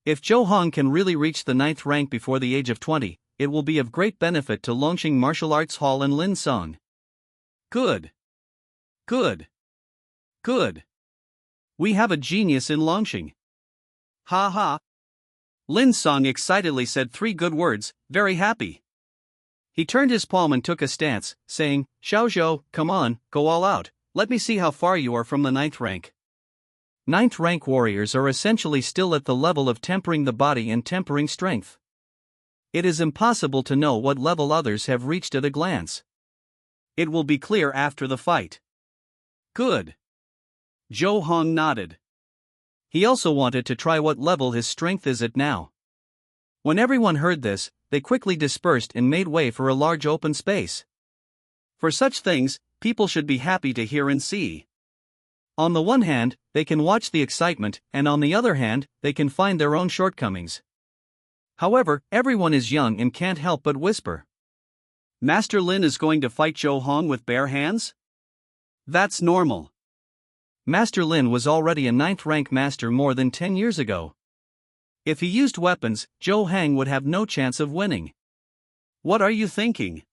S1: If Zhou Hong can really reach the 9th rank before the age of 20, it will be of great benefit to Longqing Martial Arts Hall and Lin Song. Good. Good. Good. We have a genius in Longqing. Ha ha. Lin Song excitedly said 3 good words, very happy. He turned his palm and took a stance, saying, Xiao Zhou, come on, go all out, let me see how far you are from the 9th rank. 9th rank warriors are essentially still at the level of tempering the body and tempering strength. It is impossible to know what level others have reached at a glance. It will be clear after the fight. Good. Zhou Hong nodded. He also wanted to try what level his strength is at now. When everyone heard this, they quickly dispersed and made way for a large open space. For such things, people should be happy to hear and see. On the one hand, they can watch the excitement, and on the other hand, they can find their own shortcomings. However, everyone is young and can't help but whisper. Master Lin is going to fight Zhou Hong with bare hands? That's normal. Master Lin was already a 9th rank master more than 10 years ago. If he used weapons, Zhou Heng would have no chance of winning. What are you thinking?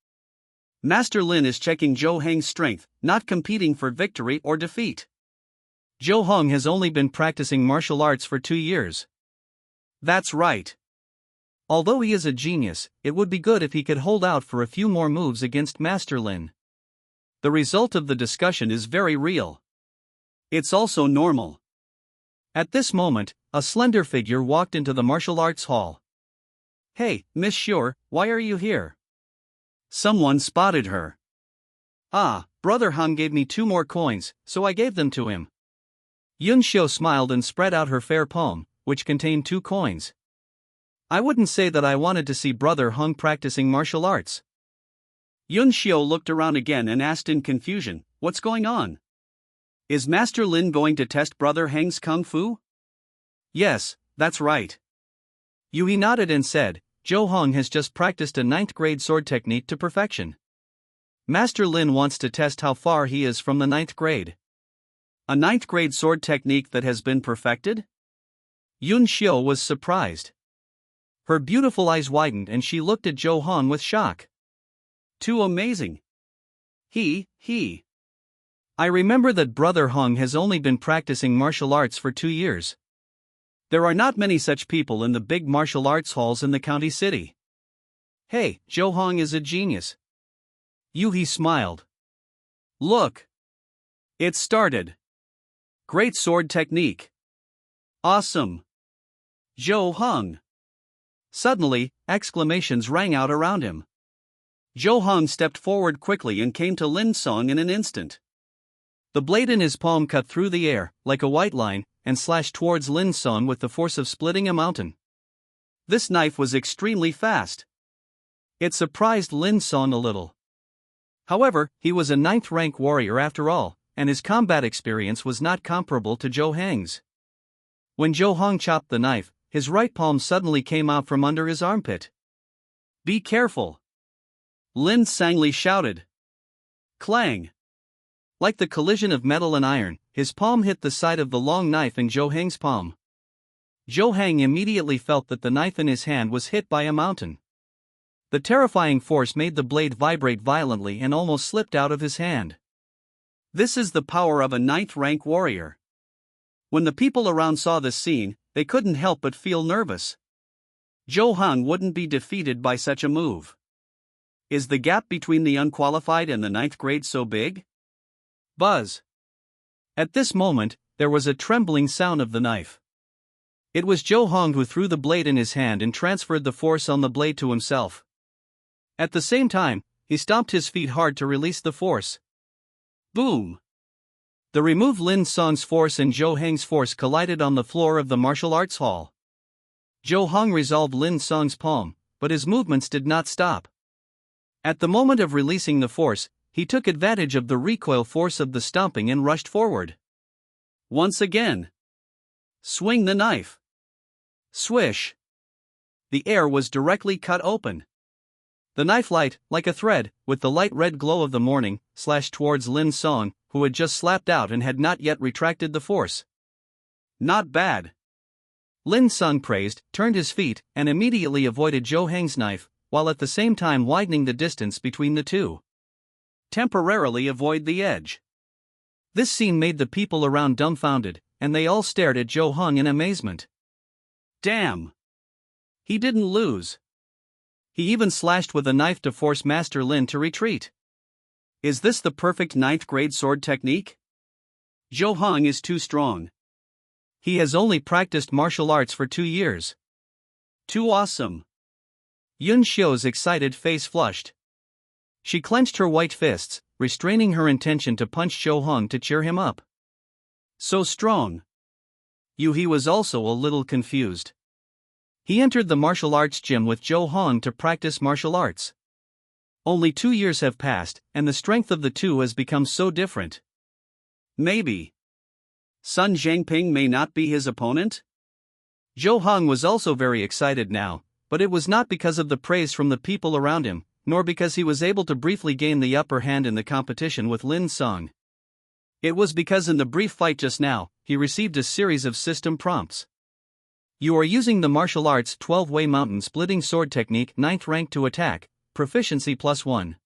S1: Master Lin is checking Zhou Heng's strength, not competing for victory or defeat. Zhou Hong has only been practicing martial arts for 2 years. That's right. Although he is a genius, it would be good if he could hold out for a few more moves against Master Lin. The result of the discussion is very real. It's also normal. At this moment, a slender figure walked into the martial arts hall. Hey, Miss Shure, why are you here? Someone spotted her. Ah, Brother Han gave me 2 more coins, so I gave them to him. Yun Xiu smiled and spread out her fair palm, which contained 2 coins. I wouldn't say that I wanted to see Brother Hung practicing martial arts. Yun Xiu looked around again and asked in confusion, what's going on? Is Master Lin going to test Brother Heng's kung fu? Yes, that's right. Yui nodded and said, Zhou Hong has just practiced a 9th grade sword technique to perfection. Master Lin wants to test how far he is from the 9th grade. A 9th grade sword technique that has been perfected? Yun Xiu was surprised. Her beautiful eyes widened and she looked at Zhou Hong with shock. Too amazing. He. I remember that Brother Hong has only been practicing martial arts for 2 years. There are not many such people in the big martial arts halls in the county city. Hey, Zhou Hong is a genius. He smiled. Look. It started. Great sword technique. Awesome. Zhou Hong. Suddenly, exclamations rang out around him. Zhou Hong stepped forward quickly and came to Lin Song in an instant. The blade in his palm cut through the air, like a white line, and slashed towards Lin Song with the force of splitting a mountain. This knife was extremely fast. It surprised Lin Song a little. However, he was a 9th rank warrior after all, and his combat experience was not comparable to Zhou Hong's. When Zhou Hong chopped the knife, his right palm suddenly came out from under his armpit. Be careful! Lin Sangli shouted. Clang! Like the collision of metal and iron, his palm hit the side of the long knife in Zhou Hong's palm. Zhou Hong immediately felt that the knife in his hand was hit by a mountain. The terrifying force made the blade vibrate violently and almost slipped out of his hand. This is the power of a 9th rank warrior. When the people around saw this scene, they couldn't help but feel nervous. Zhou Hong wouldn't be defeated by such a move. Is the gap between the unqualified and the 9th grade so big? Buzz. At this moment, there was a trembling sound of the knife. It was Zhou Hong who threw the blade in his hand and transferred the force on the blade to himself. At the same time, he stomped his feet hard to release the force. Boom! The removed Lin Song's force and Zhou Hong's force collided on the floor of the martial arts hall. Zhou Hong resolved Lin Song's palm, but his movements did not stop. At the moment of releasing the force, he took advantage of the recoil force of the stomping and rushed forward. Once again. Swing the knife. Swish. The air was directly cut open. The knife light, like a thread, with the light red glow of the morning, slashed towards Lin Song, who had just slapped out and had not yet retracted the force. Not bad. Lin Song praised, turned his feet, and immediately avoided Zhou Hong's knife, while at the same time widening the distance between the two. Temporarily avoid the edge. This scene made the people around dumbfounded, and they all stared at Zhou Hong in amazement. Damn! He didn't lose. He even slashed with a knife to force Master Lin to retreat. Is this the perfect 9th grade sword technique? Zhou Hong is too strong. He has only practiced martial arts for 2 years. Too awesome. Yun Xiu's excited face flushed. She clenched her white fists, restraining her intention to punch Zhou Hong to cheer him up. So strong. He was also a little confused. He entered the martial arts gym with Zhou Hong to practice martial arts. Only 2 years have passed, and the strength of the two has become so different. Maybe Sun Zhangping may not be his opponent? Zhou Hong was also very excited now, but it was not because of the praise from the people around him, nor because he was able to briefly gain the upper hand in the competition with Lin Song. It was because in the brief fight just now, he received a series of system prompts. You are using the martial arts 12-way mountain splitting sword technique 9th rank to attack, proficiency +1.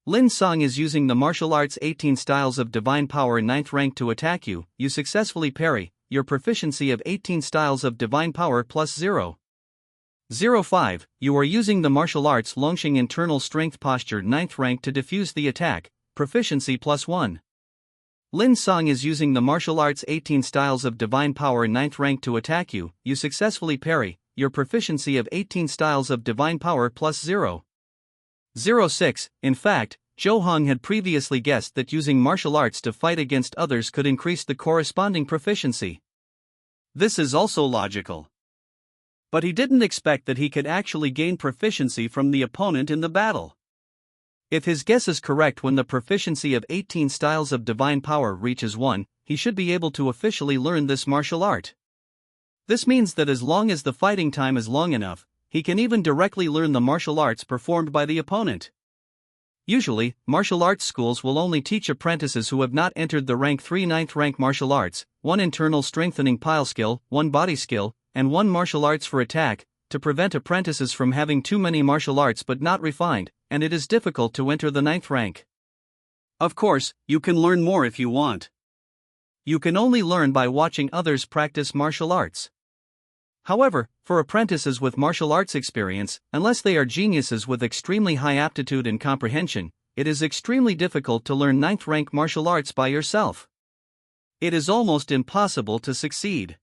S1: Lin Song is using the martial arts 18 styles of divine power 9th rank to attack you successfully parry, your proficiency of 18 styles of divine power +0. 05, you are using the martial arts Longxing internal strength posture 9th rank to defuse the attack, proficiency +1. Lin Song is using the martial arts 18 styles of divine power 9th rank to attack you successfully parry, your proficiency of 18 styles of divine power +0. 06, in fact, Zhou Hong had previously guessed that using martial arts to fight against others could increase the corresponding proficiency. This is also logical. But he didn't expect that he could actually gain proficiency from the opponent in the battle. If his guess is correct, when the proficiency of 18 styles of divine power reaches 1, he should be able to officially learn this martial art. This means that as long as the fighting time is long enough, he can even directly learn the martial arts performed by the opponent. Usually, martial arts schools will only teach apprentices who have not entered the rank 3 9th rank martial arts, 1 internal strengthening pile skill, 1 body skill, and 1 martial arts for attack, to prevent apprentices from having too many martial arts but not refined, and it is difficult to enter the 9th rank. Of course, you can learn more if you want. You can only learn by watching others practice martial arts. However, for apprentices with martial arts experience, unless they are geniuses with extremely high aptitude and comprehension, it is extremely difficult to learn 9th rank martial arts by yourself. It is almost impossible to succeed.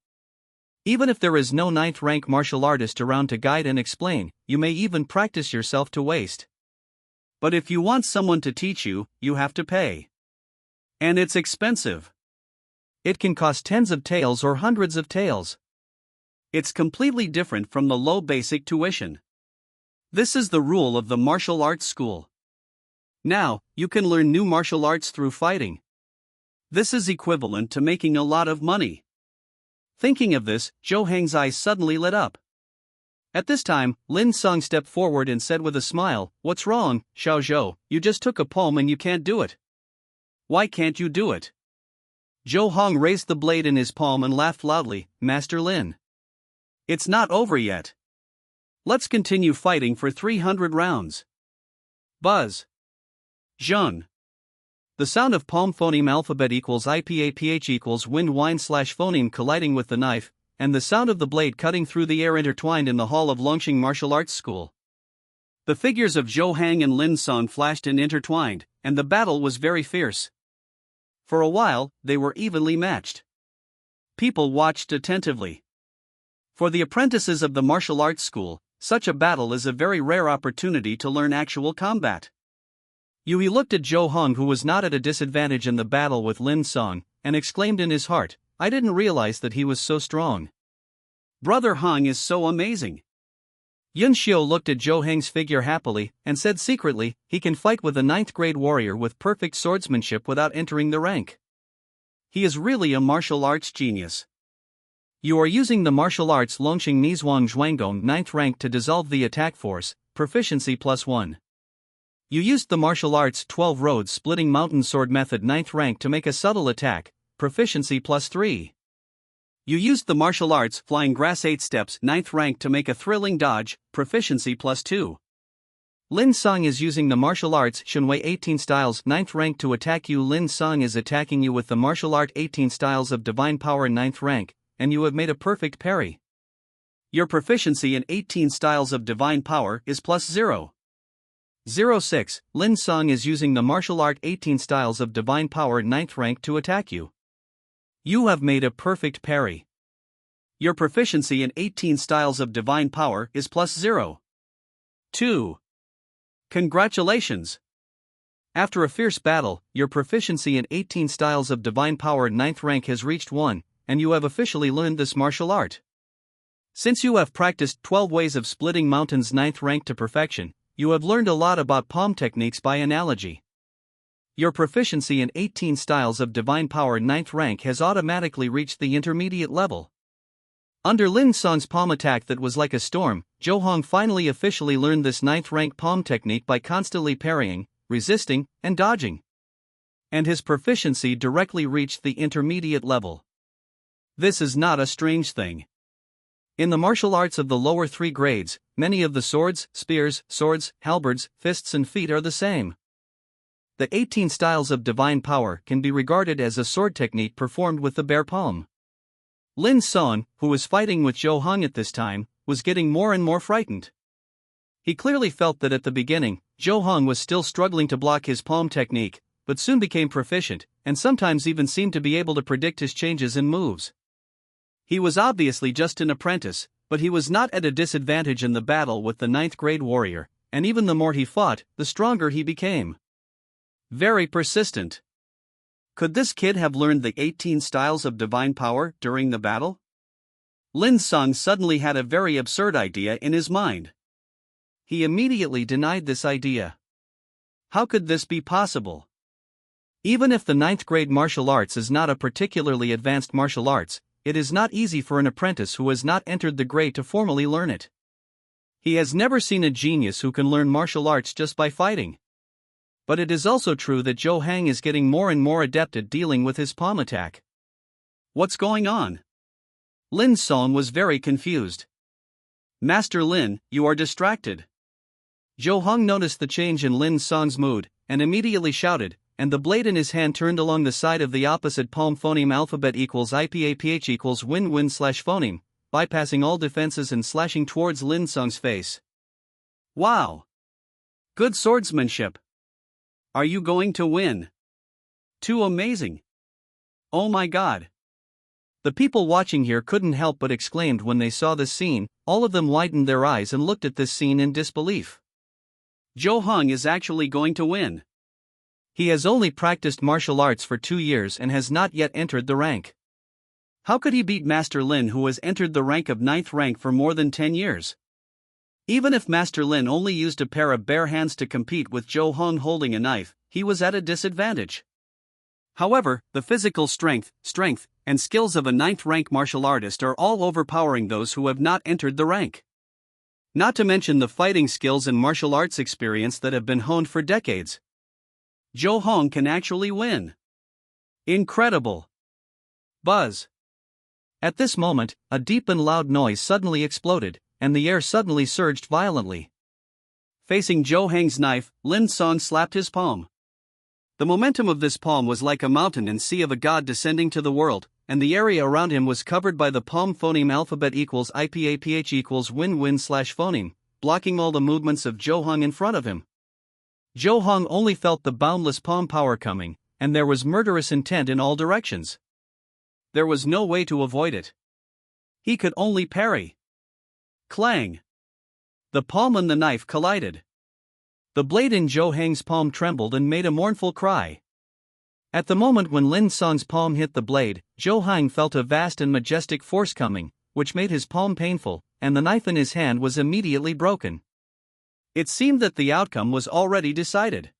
S1: Even if there is no 9th rank martial artist around to guide and explain, you may even practice yourself to waste. But if you want someone to teach you, you have to pay. And it's expensive. It can cost tens of taels or hundreds of taels. It's completely different from the low basic tuition. This is the rule of the martial arts school. Now, you can learn new martial arts through fighting. This is equivalent to making a lot of money. Thinking of this, Zhou Hang's eyes suddenly lit up. At this time, Lin Song stepped forward and said with a smile, "What's wrong, Xiao Zhou? You just took a poem and you can't do it. Why can't you do it?" Zhou Hong raised the blade in his palm and laughed loudly, "Master Lin. It's not over yet. Let's continue fighting for 300 rounds. Buzz. Zhun. The sound of palm phoneme alphabet equals IPAPH equals wind whine / phoneme colliding with the knife, and the sound of the blade cutting through the air intertwined in the hall of Longxing Martial Arts School. The figures of Zhou Hang and Lin Song flashed and intertwined, and the battle was very fierce. For a while, they were evenly matched. People watched attentively. For the apprentices of the martial arts school, such a battle is a very rare opportunity to learn actual combat. Yui looked at Zhou Hong, who was not at a disadvantage in the battle with Lin Song, and exclaimed in his heart, "I didn't realize that he was so strong. Brother Hong is so amazing." Yun Xiu looked at Zhou Hang's figure happily, and said secretly, "He can fight with a 9th grade warrior with perfect swordsmanship without entering the rank. He is really a martial arts genius." You are using the martial arts Longxing Nizhuang Zhuanggong 9th rank to dissolve the attack force, proficiency +1. You used the martial arts 12 roads splitting mountain sword method 9th rank to make a subtle attack, proficiency +3. You used the martial arts flying grass 8 steps 9th rank to make a thrilling dodge, proficiency +2. Lin Song is using the martial arts Shunwei 18 styles 9th rank to attack you. Lin Song is attacking you with the martial art 18 styles of divine power 9th rank, and you have made a perfect parry. Your proficiency in 18 styles of divine power is +0. 06. Lin Song is using the martial art 18 styles of divine power 9th rank to attack you. You have made a perfect parry. Your proficiency in 18 styles of divine power is +0. 2. Congratulations! After a fierce battle, your proficiency in 18 styles of divine power 9th rank has reached 1, and you have officially learned this martial art. Since you have practiced 12 ways of splitting mountains 9th rank to perfection, you have learned a lot about palm techniques by analogy. Your proficiency in 18 styles of divine power 9th rank has automatically reached the intermediate level. Under Lin Song's palm attack that was like a storm, Zhou Hong finally officially learned this 9th rank palm technique by constantly parrying, resisting, and dodging. And his proficiency directly reached the intermediate level. This is not a strange thing. In the martial arts of the lower 3 grades, many of the swords, spears, swords, halberds, fists and feet are the same. The 18 styles of divine power can be regarded as a sword technique performed with the bare palm. Lin Song, who was fighting with Zhou Hong at this time, was getting more and more frightened. He clearly felt that at the beginning, Zhou Hong was still struggling to block his palm technique, but soon became proficient, and sometimes even seemed to be able to predict his changes and moves. He was obviously just an apprentice, but he was not at a disadvantage in the battle with the 9th grade warrior, and even the more he fought, the stronger he became. Very persistent. Could this kid have learned the 18 styles of divine power during the battle? Lin Song suddenly had a very absurd idea in his mind. He immediately denied this idea. How could this be possible? Even if the 9th grade martial arts is not a particularly advanced martial arts, it is not easy for an apprentice who has not entered the grade to formally learn it. He has never seen a genius who can learn martial arts just by fighting. But it is also true that Zhou Hang is getting more and more adept at dealing with his palm attack. What's going on? Lin Song was very confused. Master Lin, you are distracted. Zhou Hong noticed the change in Lin Song's mood, and immediately shouted, and the blade in his hand turned along the side of the opposite palm. Phoneme alphabet equals IPAPH equals win-win slash phoneme, bypassing all defenses and slashing towards Lin Song's face. Wow! Good swordsmanship! Are you going to win? Too amazing! Oh my god! The people watching here couldn't help but exclaimed when they saw this scene. All of them widened their eyes and looked at this scene in disbelief. Zhou Hong is actually going to win. He has only practiced martial arts for 2 years and has not yet entered the rank. How could he beat Master Lin, who has entered the rank of 9th rank for more than 10 years? Even if Master Lin only used a pair of bare hands to compete with Zhou Hong holding a knife, he was at a disadvantage. However, the physical strength, and skills of a 9th rank martial artist are all overpowering those who have not entered the rank. Not to mention the fighting skills and martial arts experience that have been honed for decades. Zhou Hong can actually win. Incredible! Buzz! At this moment, a deep and loud noise suddenly exploded, and the air suddenly surged violently. Facing Zhou Hong's knife, Lin Song slapped his palm. The momentum of this palm was like a mountain and sea of a god descending to the world, and the area around him was covered by the palm. Phoneme alphabet equals IPAPH equals win-win slash phoneme, blocking all the movements of Zhou Hong in front of him. Zhou Hong only felt the boundless palm power coming, and there was murderous intent in all directions. There was no way to avoid it. He could only parry. Clang! The palm and the knife collided. The blade in Zhou Hong's palm trembled and made a mournful cry. At the moment when Lin Song's palm hit the blade, Zhou Hong felt a vast and majestic force coming, which made his palm painful, and the knife in his hand was immediately broken. It seemed that the outcome was already decided.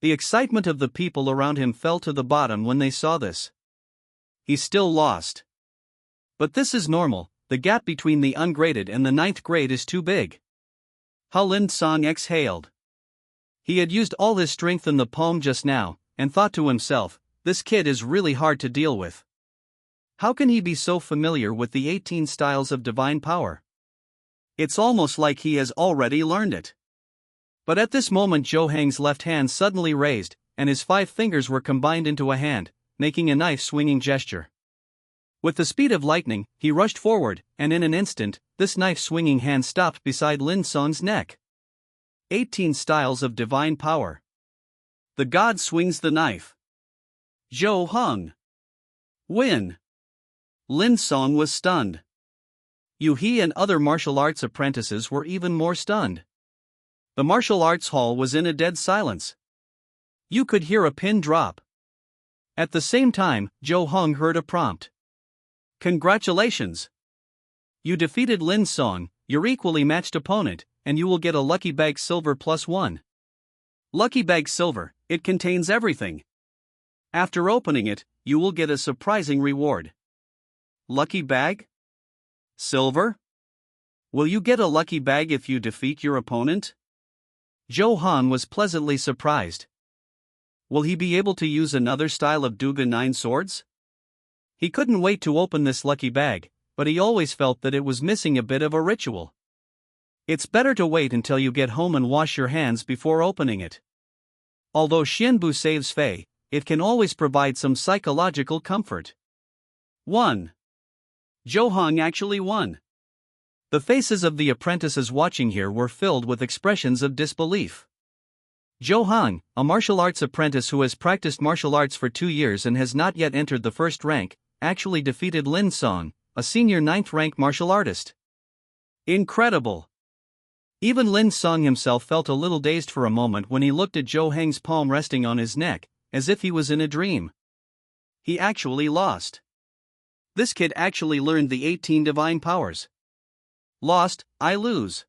S1: The excitement of the people around him fell to the bottom when they saw this. He still lost. But this is normal, the gap between the ungraded and the 9th grade is too big. How Lin Song exhaled. He had used all his strength in the palm just now, and thought to himself, this kid is really hard to deal with. How can he be so familiar with the 18 styles of divine power? It's almost like he has already learned it. But at this moment Zhou Hong's left hand suddenly raised, and his 5 fingers were combined into a hand, making a knife-swinging gesture. With the speed of lightning, he rushed forward, and in an instant, this knife-swinging hand stopped beside Lin Song's neck. 18 styles of divine power. The god swings the knife. Zhou Hong. Win. Lin Song was stunned. He and other martial arts apprentices were even more stunned. The martial arts hall was in a dead silence. You could hear a pin drop. At the same time, Zhou Hong heard a prompt. Congratulations! You defeated Lin Song, your equally matched opponent, and you will get a lucky bag silver +1. Lucky bag silver, it contains everything. After opening it, you will get a surprising reward. Lucky bag? Silver? Will you get a lucky bag if you defeat your opponent? Zhou Hong was pleasantly surprised. Will he be able to use another style of Duga 9 swords? He couldn't wait to open this lucky bag, but he always felt that it was missing a bit of a ritual. It's better to wait until you get home and wash your hands before opening it. Although Xianbu saves Fei, it can always provide some psychological comfort. 1. Zhou Hong actually won. The faces of the apprentices watching here were filled with expressions of disbelief. Zhou Hong, a martial arts apprentice who has practiced martial arts for 2 years and has not yet entered the 1st rank, actually defeated Lin Song, a senior 9th rank martial artist. Incredible! Even Lin Song himself felt a little dazed for a moment when he looked at Zhou Hong's palm resting on his neck, as if he was in a dream. He actually lost. This kid actually learned the 18 divine powers. Lost, I lose.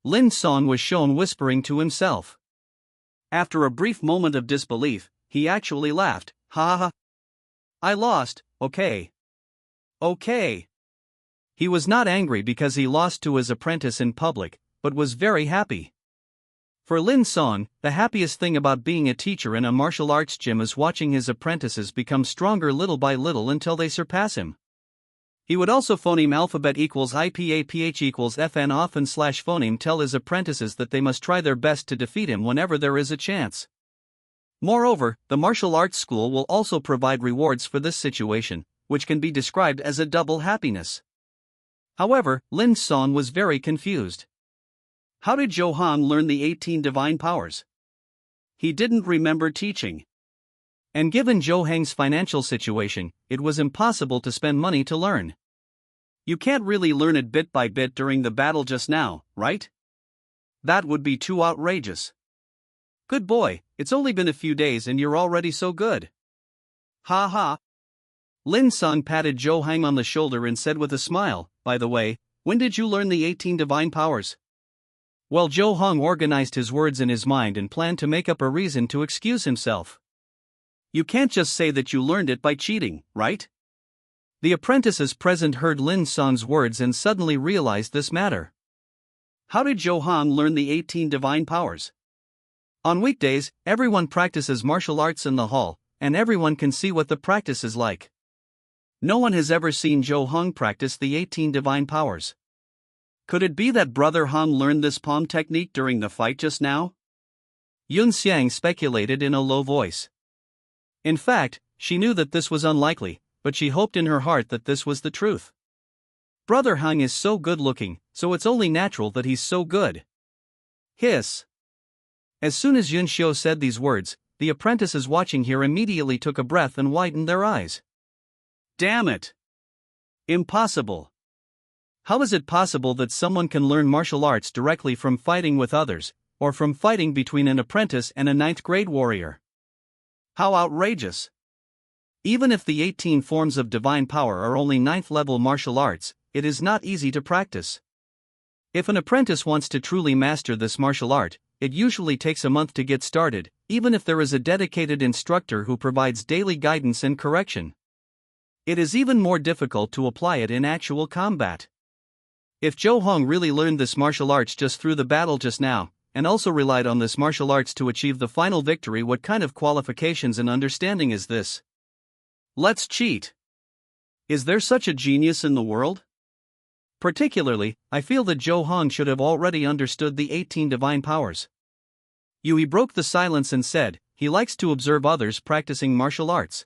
S1: Lin Song was shown whispering to himself. After a brief moment of disbelief, he actually laughed, ha ha ha. I lost, okay. Okay. He was not angry because he lost to his apprentice in public, but was very happy. For Lin Song, the happiest thing about being a teacher in a martial arts gym is watching his apprentices become stronger little by little until they surpass him. He would also phoneme alphabet equals IPAPH equals FN often slash phoneme tell his apprentices that they must try their best to defeat him whenever there is a chance. Moreover, the martial arts school will also provide rewards for this situation, which can be described as a double happiness. However, Lin Song was very confused. How did Zhou Hong learn the 18 divine powers? He didn't remember teaching. And given Zhou Hong's financial situation, it was impossible to spend money to learn. You can't really learn it bit by bit during the battle just now, right? That would be too outrageous. Good boy, it's only been a few days and you're already so good. Ha ha. Lin Song patted Zhou Hong on the shoulder and said with a smile, by the way, when did you learn the 18 divine powers? Well, Zhou Hong organized his words in his mind and planned to make up a reason to excuse himself. You can't just say that you learned it by cheating, right? The apprentices present heard Lin Song's words and suddenly realized this matter. How did Zhou Hong learn the 18 divine powers? On weekdays, everyone practices martial arts in the hall, and everyone can see what the practice is like. No one has ever seen Zhou Hong practice the 18 divine powers. Could it be that Brother Hong learned this palm technique during the fight just now? Yun Xiang speculated in a low voice. In fact, she knew that this was unlikely, but she hoped in her heart that this was the truth. Brother Hong is so good-looking, so it's only natural that he's so good. Hiss. As soon as Yun Xiu said these words, the apprentices watching here immediately took a breath and widened their eyes. Damn it! Impossible! How is it possible that someone can learn martial arts directly from fighting with others, or from fighting between an apprentice and a 9th grade warrior? How outrageous! Even if the 18 forms of divine power are only 9th level martial arts, it is not easy to practice. If an apprentice wants to truly master this martial art, it usually takes a month to get started, even if there is a dedicated instructor who provides daily guidance and correction. It is even more difficult to apply it in actual combat. If Zhou Hong really learned this martial arts just through the battle just now, and also relied on this martial arts to achieve the final victory, what kind of qualifications and understanding is this? Let's cheat. Is there such a genius in the world? Particularly, I feel that Zhou Hong should have already understood the 18 divine powers. Yui broke the silence and said, he likes to observe others practicing martial arts.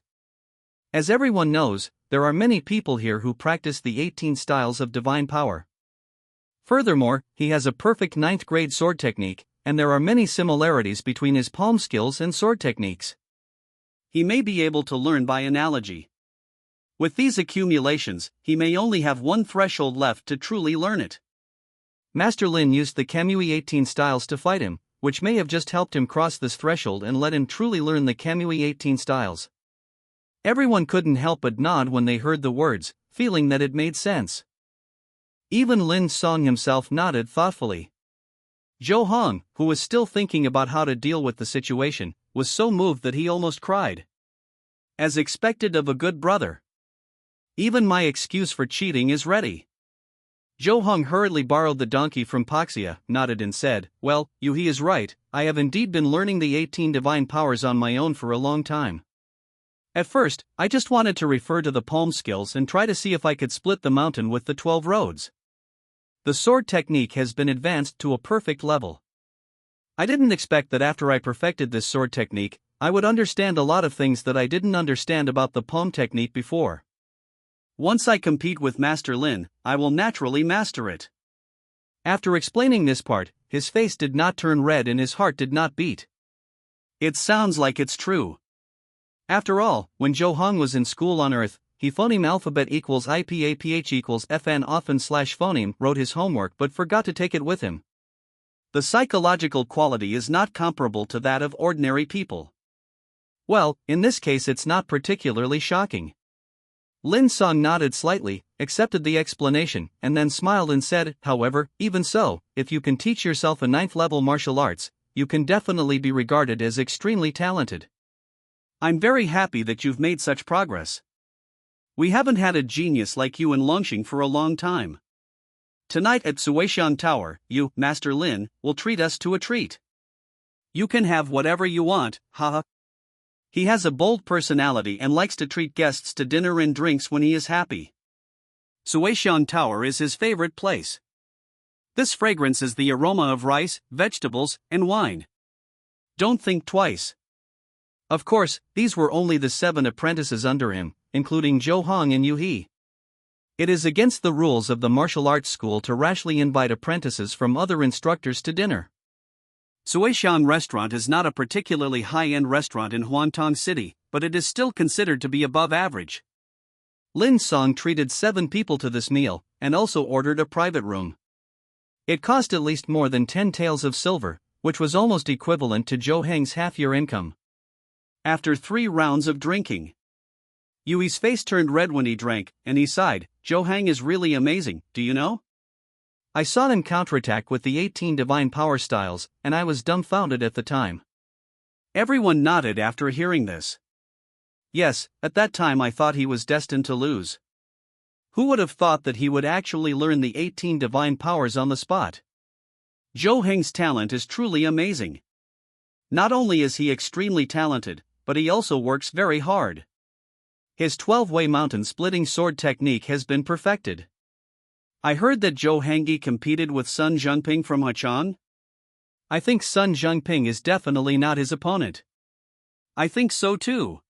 S1: As everyone knows, there are many people here who practice the 18 styles of divine power. Furthermore, he has a perfect 9th grade sword technique, and there are many similarities between his palm skills and sword techniques. He may be able to learn by analogy. With these accumulations, he may only have one threshold left to truly learn it. Master Lin used the Kamui 18 styles to fight him, which may have just helped him cross this threshold and let him truly learn the Kamui 18 styles. Everyone couldn't help but nod when they heard the words, feeling that it made sense. Even Lin Song himself nodded thoughtfully. Zhou Hong, who was still thinking about how to deal with the situation, was so moved that he almost cried. As expected of a good brother. Even my excuse for cheating is ready. Zhou Hong hurriedly borrowed the donkey from Paxia, nodded and said, well, He is right, I have indeed been learning the 18 divine powers on my own for a long time. At first, I just wanted to refer to the palm skills and try to see if I could split the mountain with the 12 roads. The sword technique has been advanced to a perfect level. I didn't expect that after I perfected this sword technique, I would understand a lot of things that I didn't understand about the palm technique before. Once I compete with Master Lin, I will naturally master it. After explaining this part, his face did not turn red and his heart did not beat. It sounds like it's true. After all, when Zhou Hong was in school on Earth, he phoneme alphabet equals IPAPH equals FN often slash phoneme wrote his homework but forgot to take it with him. The psychological quality is not comparable to that of ordinary people. Well, in this case it's not particularly shocking. Lin Song nodded slightly, accepted the explanation, and then smiled and said, however, even so, if you can teach yourself a 9th level martial arts, you can definitely be regarded as extremely talented. I'm very happy that you've made such progress. We haven't had a genius like you in Longxing for a long time. Tonight at Suishan Tower, you, Master Lin, will treat us to a treat. You can have whatever you want, haha. He has a bold personality and likes to treat guests to dinner and drinks when he is happy. Suishan Tower is his favorite place. This fragrance is the aroma of rice, vegetables, and wine. Don't think twice. Of course, these were only the 7 apprentices under him, including Zhou Hong and Yu He. It is against the rules of the martial arts school to rashly invite apprentices from other instructors to dinner. Suishan Restaurant is not a particularly high-end restaurant in Huantong City, but it is still considered to be above average. Lin Song treated 7 people to this meal, and also ordered a private room. It cost at least more than 10 taels of silver, which was almost equivalent to Zhou Heng's half-year income. After 3 rounds of drinking, Yui's face turned red when he drank, and he sighed. Zhou Heng is really amazing, do you know? I saw them counterattack with the 18 divine power styles, and I was dumbfounded at the time. Everyone nodded after hearing this. Yes, at that time I thought he was destined to lose. Who would have thought that he would actually learn the 18 divine powers on the spot? Zhou Heng's talent is truly amazing. Not only is he extremely talented, but he also works very hard. His 12-way mountain-splitting sword technique has been perfected. I heard that Zhou Hengyi competed with Sun Zhengping from Hachang? I think Sun Zhengping is definitely not his opponent. I think so too.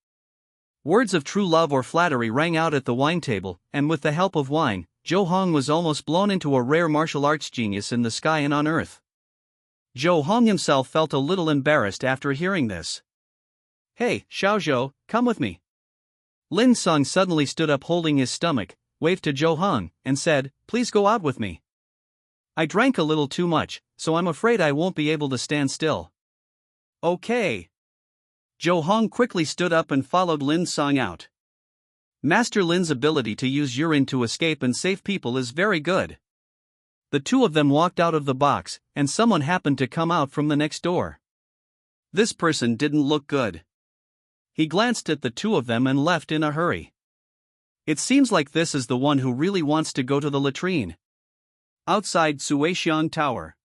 S1: Words of true love or flattery rang out at the wine table, and with the help of wine, Zhou Hong was almost blown into a rare martial arts genius in the sky and on earth. Zhou Hong himself felt a little embarrassed after hearing this. Hey, Xiaozhou, come with me. Lin Song suddenly stood up holding his stomach, waved to Zhou Hong, and said, please go out with me. I drank a little too much, so I'm afraid I won't be able to stand still. Okay. Zhou Hong quickly stood up and followed Lin Song out. Master Lin's ability to use urine to escape and save people is very good. The 2 of them walked out of the box, and someone happened to come out from the next door. This person didn't look good. He glanced at the 2 of them and left in a hurry. It seems like this is the one who really wants to go to the latrine. Outside Suishan Tower,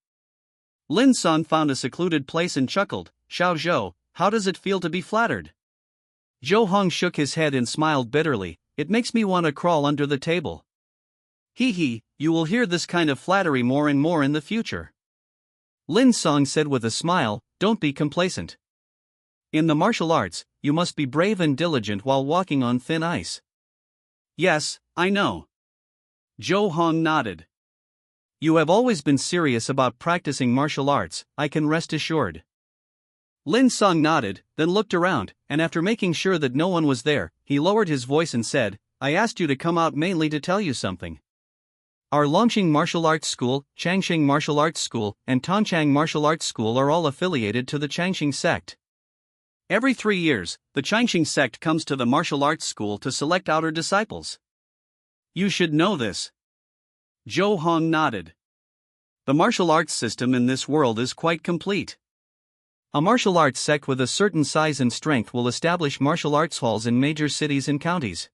S1: Lin Song found a secluded place and chuckled. Xiaozhou, how does it feel to be flattered? Zhou Hong shook his head and smiled bitterly. It makes me want to crawl under the table. Hee hee, you will hear this kind of flattery more and more in the future. Lin Song said with a smile, don't be complacent. In the martial arts, you must be brave and diligent while walking on thin ice. Yes, I know. Zhou Hong nodded. You have always been serious about practicing martial arts, I can rest assured. Lin Song nodded, then looked around, and after making sure that no one was there, he lowered his voice and said, I asked you to come out mainly to tell you something. Our Longqing Martial Arts School, Changqing Martial Arts School, and Tongchang Martial Arts School are all affiliated to the Changqing sect. Every 3 years, the Changqing sect comes to the martial arts school to select outer disciples. You should know this. Zhou Hong nodded. The martial arts system in this world is quite complete. A martial arts sect with a certain size and strength will establish martial arts halls in major cities and counties.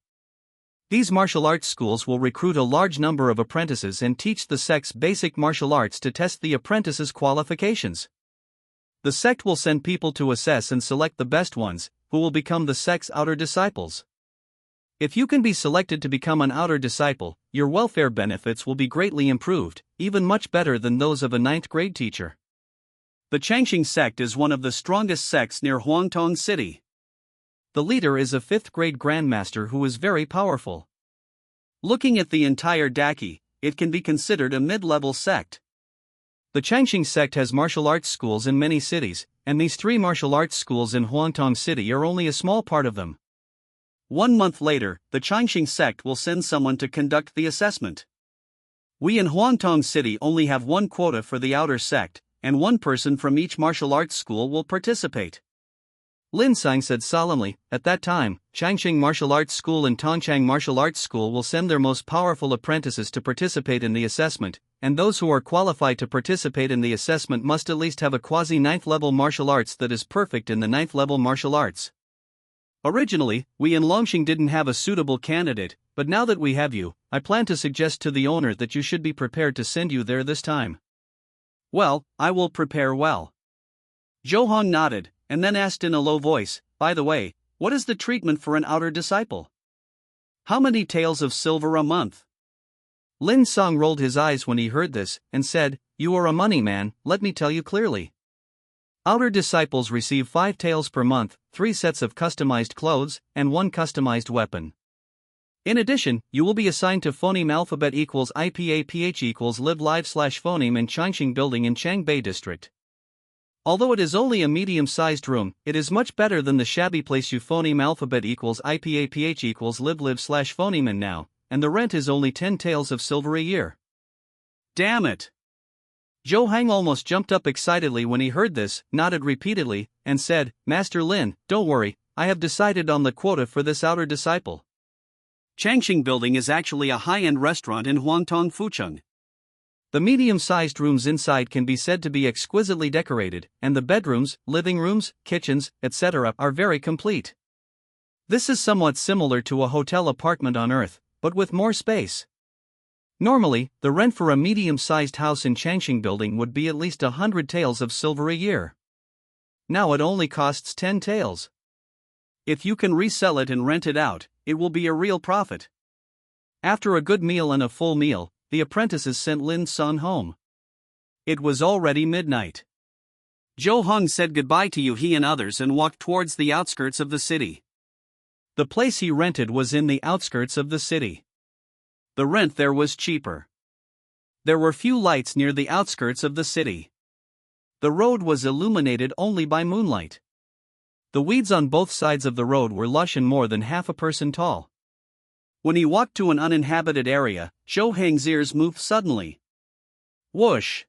S1: These martial arts schools will recruit a large number of apprentices and teach the sect's basic martial arts to test the apprentices' qualifications. The sect will send people to assess and select the best ones, who will become the sect's outer disciples. If you can be selected to become an outer disciple, your welfare benefits will be greatly improved, even much better than those of a 9th grade teacher. The Changqing sect is one of the strongest sects near Huangtong City. The leader is a 5th grade grandmaster who is very powerful. Looking at the entire Daki, it can be considered a mid-level sect. The Changqing sect has martial arts schools in many cities, and these 3 martial arts schools in Huangtong City are only a small part of them. 1 month later, the Changqing sect will send someone to conduct the assessment. We in Huangtong City only have 1 quota for the outer sect, and 1 person from each martial arts school will participate. Lin Song said solemnly, at that time, Changqing Martial Arts School and Tongchang Martial Arts School will send their most powerful apprentices to participate in the assessment, and those who are qualified to participate in the assessment must at least have a quasi-9th level martial arts that is perfect in the 9th level martial arts. Originally, we in Longqing didn't have a suitable candidate, but now that we have you, I plan to suggest to the owner that you should be prepared to send you there this time. Well, I will prepare well. Zhou Hong nodded, and then asked in a low voice, by the way, what is the treatment for an outer disciple? How many taels of silver a month? Lin Song rolled his eyes when he heard this, and said, "You are a money man, let me tell you clearly. Outer disciples receive 5 taels per month, 3 sets of customized clothes, and 1 customized weapon. In addition, you will be assigned to phoneme alphabet equals IPAPH equals live live slash phoneme in Changxing building in Changbei district. Although it is only a medium-sized room, it is much better than the shabby place you phoneme alphabet equals IPAPH equals live live slash phoneme in now, and the rent is only 10 taels of silver a year." Damn it! Zhou Hang almost jumped up excitedly when he heard this, nodded repeatedly, and said, "Master Lin, don't worry, I have decided on the quota for this outer disciple. Changxing building is actually a high-end restaurant in Huangtong Fucheng. The medium-sized rooms inside can be said to be exquisitely decorated, and the bedrooms, living rooms, kitchens, etc. are very complete. This is somewhat similar to a hotel apartment on Earth, but with more space. Normally, the rent for a medium-sized house in Changxing building would be at least 100 taels of silver a year. Now it only costs 10 taels. If you can resell it and rent it out, it will be a real profit." After a good meal and a full meal, the apprentices sent Lin Song home. It was already midnight. Zhou Heng said goodbye to Yu He and others and walked towards the outskirts of the city. The place he rented was in the outskirts of the city. The rent there was cheaper. There were few lights near the outskirts of the city. The road was illuminated only by moonlight. The weeds on both sides of the road were lush and more than half a person tall. When he walked to an uninhabited area, Zhou Heng's ears moved suddenly. Whoosh!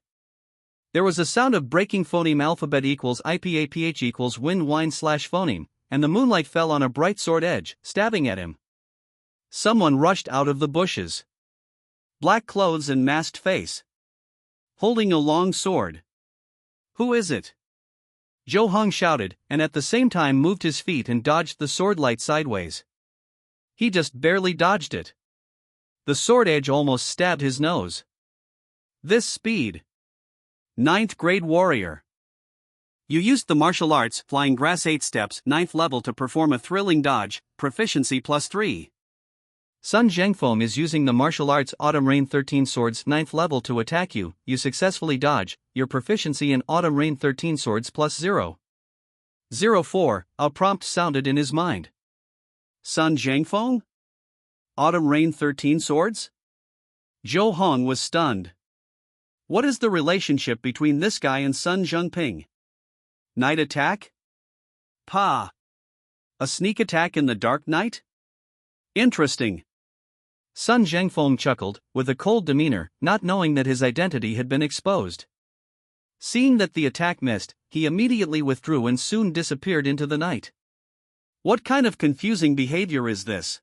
S1: There was a sound of breaking phoneme alphabet equals IPAPH equals wind wine slash phoneme, and the moonlight fell on a bright sword edge, stabbing at him. Someone rushed out of the bushes. Black clothes and masked face. Holding a long sword. "Who is it?" Zhou Heng shouted, and at the same time moved his feet and dodged the sword light sideways. He just barely dodged it. The sword edge almost stabbed his nose. This speed. 9th grade warrior. You used the martial arts flying grass 8 steps 9th level to perform a thrilling dodge, proficiency +3. Sun Zhengfeng is using the martial arts Autumn Rain 13 Swords 9th level to attack you. You successfully dodge, your proficiency in Autumn Rain 13 Swords +0. 04, a prompt sounded in his mind. Sun Zhengfeng? Autumn Rain 13 Swords? Zhou Heng was stunned. What is the relationship between this guy and Sun Zhengping? Night attack? Pa! A sneak attack in the dark night? Interesting. Sun Zhengfeng chuckled, with a cold demeanor, not knowing that his identity had been exposed. Seeing that the attack missed, he immediately withdrew and soon disappeared into the night. What kind of confusing behavior is this?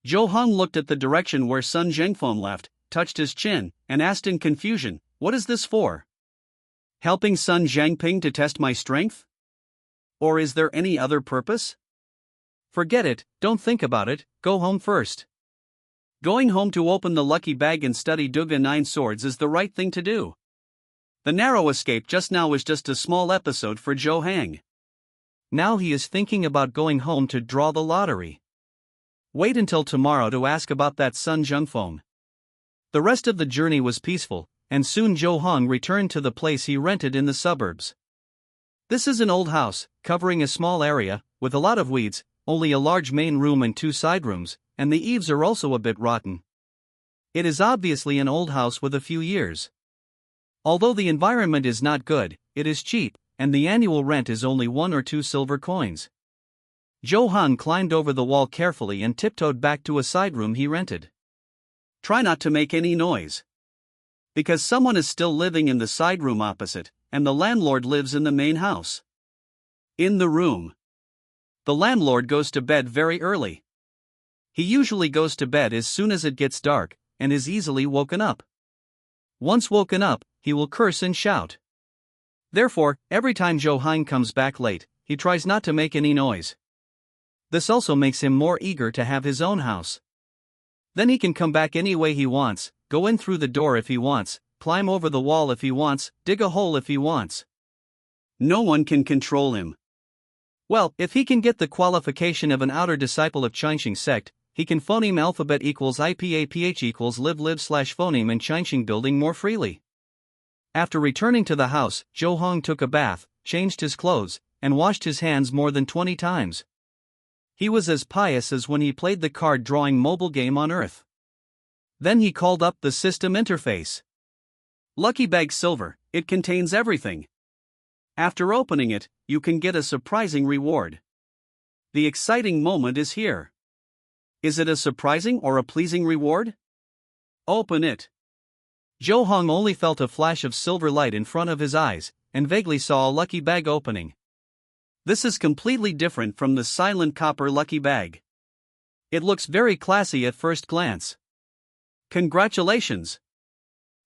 S1: Zhou Heng looked at the direction where Sun Zhengfeng left, touched his chin, and asked in confusion, "What is this for? Helping Sun Zhengping to test my strength? Or is there any other purpose? Forget it, don't think about it, go home first." Going home to open the lucky bag and study Duga 9 Swords is the right thing to do. The narrow escape just now was just a small episode for Zhou Heng. Now he is thinking about going home to draw the lottery. Wait until tomorrow to ask about that Sun Zhengfeng. The rest of the journey was peaceful, and soon Zhou Heng returned to the place he rented in the suburbs. This is an old house, covering a small area, with a lot of weeds, only a large main room and 2 side rooms, and the eaves are also a bit rotten. It is obviously an old house with a few years. Although the environment is not good, it is cheap, and the annual rent is only 1 or 2 silver coins. Zhou Heng climbed over the wall carefully and tiptoed back to a side room he rented. Try not to make any noise. Because someone is still living in the side room opposite, and the landlord lives in the main house. In the room. The landlord goes to bed very early. He usually goes to bed as soon as it gets dark, and is easily woken up. Once woken up, he will curse and shout. Therefore, every time Zhou Heng comes back late, he tries not to make any noise. This also makes him more eager to have his own house. Then he can come back any way he wants, go in through the door if he wants, climb over the wall if he wants, dig a hole if he wants. No one can control him. Well, if he can get the qualification of an outer disciple of Changxing sect, he can phoneme alphabet equals IPAPH equals live/phoneme and Chinching building more freely. After returning to the house, Zhou Hong took a bath, changed his clothes, and washed his hands more than 20 times. He was as pious as when he played the card drawing mobile game on Earth. Then he called up the system interface. Lucky Bag Silver, it contains everything. After opening it, you can get a surprising reward. The exciting moment is here. Is it a surprising or a pleasing reward? Open it. Zhou Hong only felt a flash of silver light in front of his eyes, and vaguely saw a lucky bag opening. This is completely different from the silent copper lucky bag. It looks very classy at first glance. Congratulations!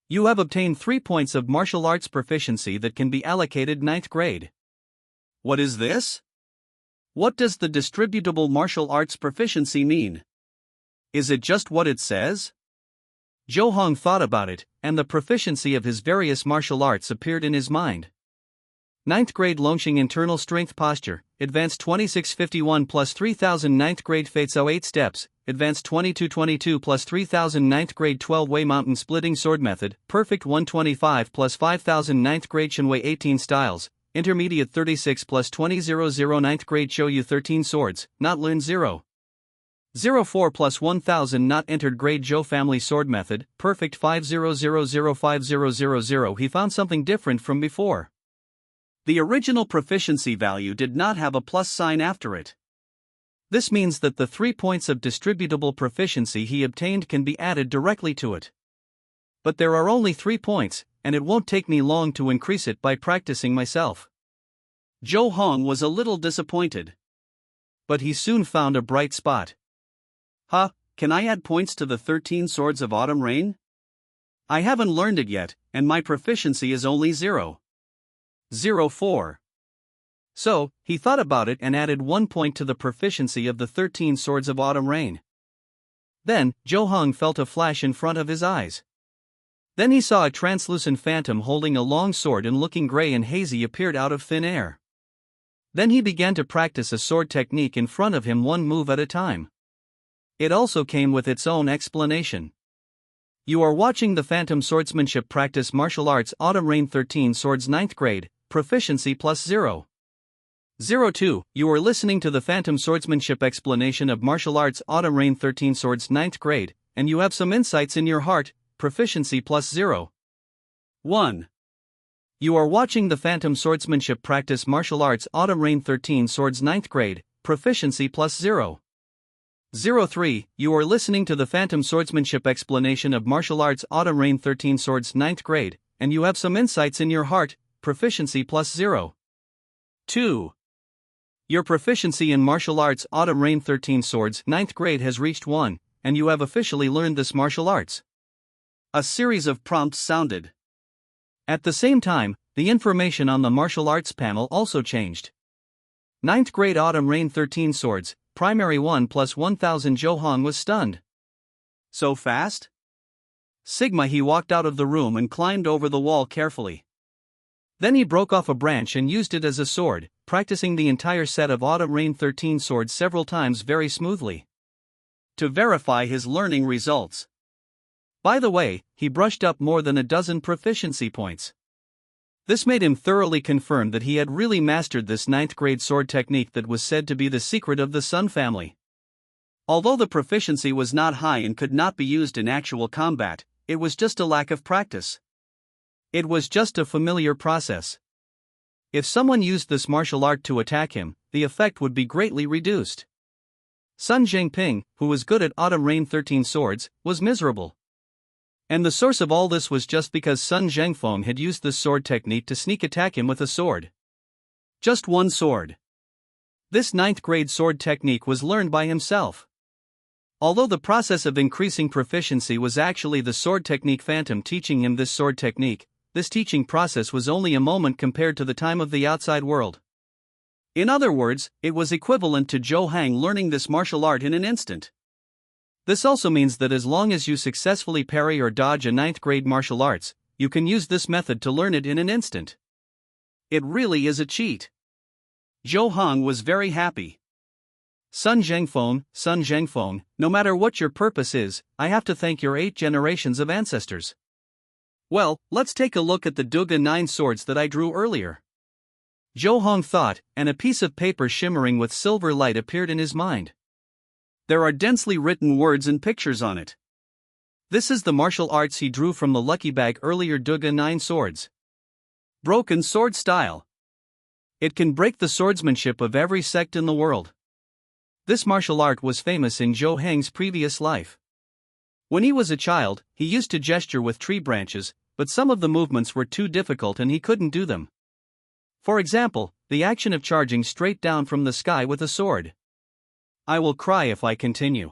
S1: You have obtained 3 points of martial arts proficiency that can be allocated 9th grade. What is this? What does the distributable martial arts proficiency mean? Is it just what it says? Zhou Hong thought about it, and the proficiency of his various martial arts appeared in his mind. 9th grade Longxing internal strength posture, advanced 2651 plus 3000 9th grade Feizhou 8 steps, advanced 2222 plus 3000 9th grade 12-way mountain splitting sword method, perfect 125 plus 5000 9th grade Shenwei 18 styles, intermediate 36 plus 2000 9th grade Shoyu 13 swords, not learned 04 plus 1000 not entered grade Zhou family sword method, perfect 50005000. He found something different from before. The original proficiency value did not have a plus sign after it. This means that the 3 points of distributable proficiency he obtained can be added directly to it. But there are only 3 points, and it won't take me long to increase it by practicing myself. Zhou Hong was a little disappointed. But he soon found a bright spot. Can I add points to the 13 Swords of Autumn Rain? I haven't learned it yet, and my proficiency is only 04. So, he thought about it and added 1 point to the proficiency of the 13 Swords of Autumn Rain. Then, Zhou Hong felt a flash in front of his eyes. Then he saw a translucent phantom holding a long sword and looking gray and hazy appeared out of thin air. Then he began to practice a sword technique in front of him, one move at a time. It also came with its own explanation. You are watching the Phantom Swordsmanship Practice Martial Arts Autumn Rain 13 Swords 9th grade, proficiency plus 0. 02. You are listening to the Phantom Swordsmanship explanation of Martial Arts Autumn Rain 13 Swords 9th grade, and you have some insights in your heart, proficiency plus 0. 1. You are watching the Phantom Swordsmanship Practice Martial Arts Autumn Rain 13 Swords 9th grade, proficiency plus 0. 03. You are listening to the Phantom Swordsmanship explanation of Martial Arts Autumn Rain 13 Swords 9th grade, and you have some insights in your heart, proficiency plus 0. 2. Your proficiency in Martial Arts Autumn Rain 13 Swords 9th grade has reached 1, and you have officially learned this martial arts. A series of prompts sounded. At the same time, the information on the martial arts panel also changed. 9th grade Autumn Rain 13 Swords, primary 1 plus 1000. Zhou Hong was stunned. So fast? Sigma. He walked out of the room and climbed over the wall carefully. Then he broke off a branch and used it as a sword, practicing the entire set of Autumn Rain 13 swords several times very smoothly. To verify his learning results. By the way, he brushed up more than a dozen proficiency points. This made him thoroughly confirm that he had really mastered this 9th grade sword technique that was said to be the secret of the Sun family. Although the proficiency was not high and could not be used in actual combat, it was just a lack of practice. It was just a familiar process. If someone used this martial art to attack him, the effect would be greatly reduced. Sun Zhengping, who was good at Autumn Rain 13 swords, was miserable. And the source of all this was just because Sun Zhengfeng had used this sword technique to sneak attack him with a sword. Just one sword. This 9th grade sword technique was learned by himself. Although the process of increasing proficiency was actually the sword technique Phantom teaching him this sword technique, this teaching process was only a moment compared to the time of the outside world. In other words, it was equivalent to Zhou Hang learning this martial art in an instant. This also means that as long as you successfully parry or dodge a 9th grade martial arts, you can use this method to learn it in an instant. It really is a cheat. Zhou Hong was very happy. Sun Zhengfeng, no matter what your purpose is, I have to thank your 8 generations of ancestors. Well, let's take a look at the Duga 9 swords that I drew earlier. Zhou Hong thought, and a piece of paper shimmering with silver light appeared in his mind. There are densely written words and pictures on it. This is the martial arts he drew from the lucky bag earlier. Duga 9 swords. Broken sword style. It can break the swordsmanship of every sect in the world. This martial art was famous in Zhou Heng's previous life. When he was a child, he used to gesture with tree branches, but some of the movements were too difficult and he couldn't do them. For example, the action of charging straight down from the sky with a sword. I will cry if I continue.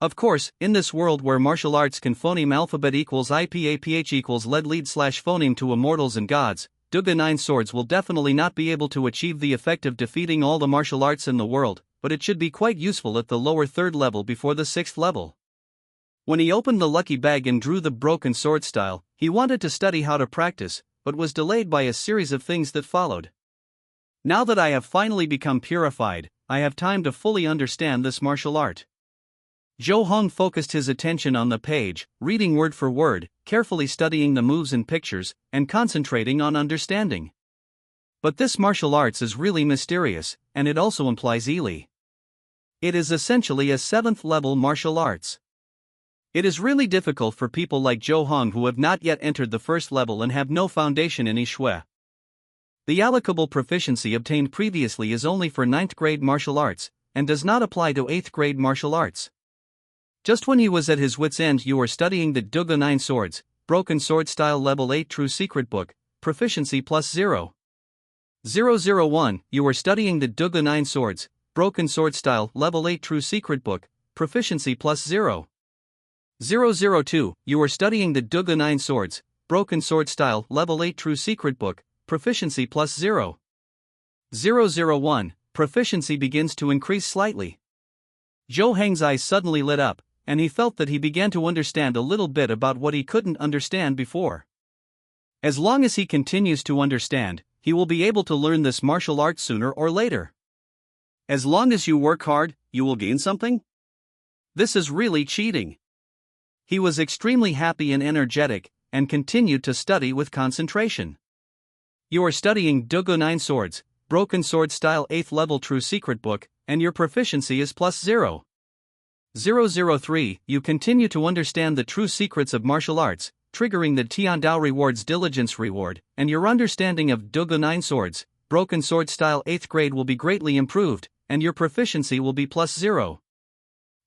S1: Of course, in this world where martial arts can phoneme alphabet equals IPAPH equals lead slash phoneme to immortals and gods, Duga 9 swords will definitely not be able to achieve the effect of defeating all the martial arts in the world, but it should be quite useful at the lower 3rd level before the 6th level. When he opened the lucky bag and drew the broken sword style, he wanted to study how to practice, but was delayed by a series of things that followed. Now that I have finally become purified, I have time to fully understand this martial art. Zhou Hong focused his attention on the page, reading word for word, carefully studying the moves and pictures, and concentrating on understanding. But this martial arts is really mysterious, and it also implies Eli. It is essentially a 7th level martial arts. It is really difficult for people like Zhou Hong who have not yet entered the 1st level and have no foundation in Shui. The allocable proficiency obtained previously is only for 9th grade martial arts, and does not apply to 8th grade martial arts. Just when he was at his wit's end, you were studying the Duga 9 swords, broken sword style level 8 true secret book, proficiency plus 0. 001, you were studying the Duga 9 swords, broken sword style level 8 true secret book, proficiency plus 0. 002, you were studying the Duga 9 swords, broken sword style level 8 true secret book, proficiency plus 0. 001, proficiency begins to increase slightly. Zhou Heng's eyes suddenly lit up, and he felt that he began to understand a little bit about what he couldn't understand before. As long as he continues to understand, he will be able to learn this martial art sooner or later. As long as you work hard, you will gain something? This is really cheating. He was extremely happy and energetic, and continued to study with concentration. You are studying Duga 9 swords, broken sword style 8th level true secret book, and your proficiency is plus 0. 003, you continue to understand the true secrets of martial arts, triggering the Tiandao rewards diligence reward, and your understanding of Duga 9 swords, broken sword style 8th grade will be greatly improved, and your proficiency will be plus 0.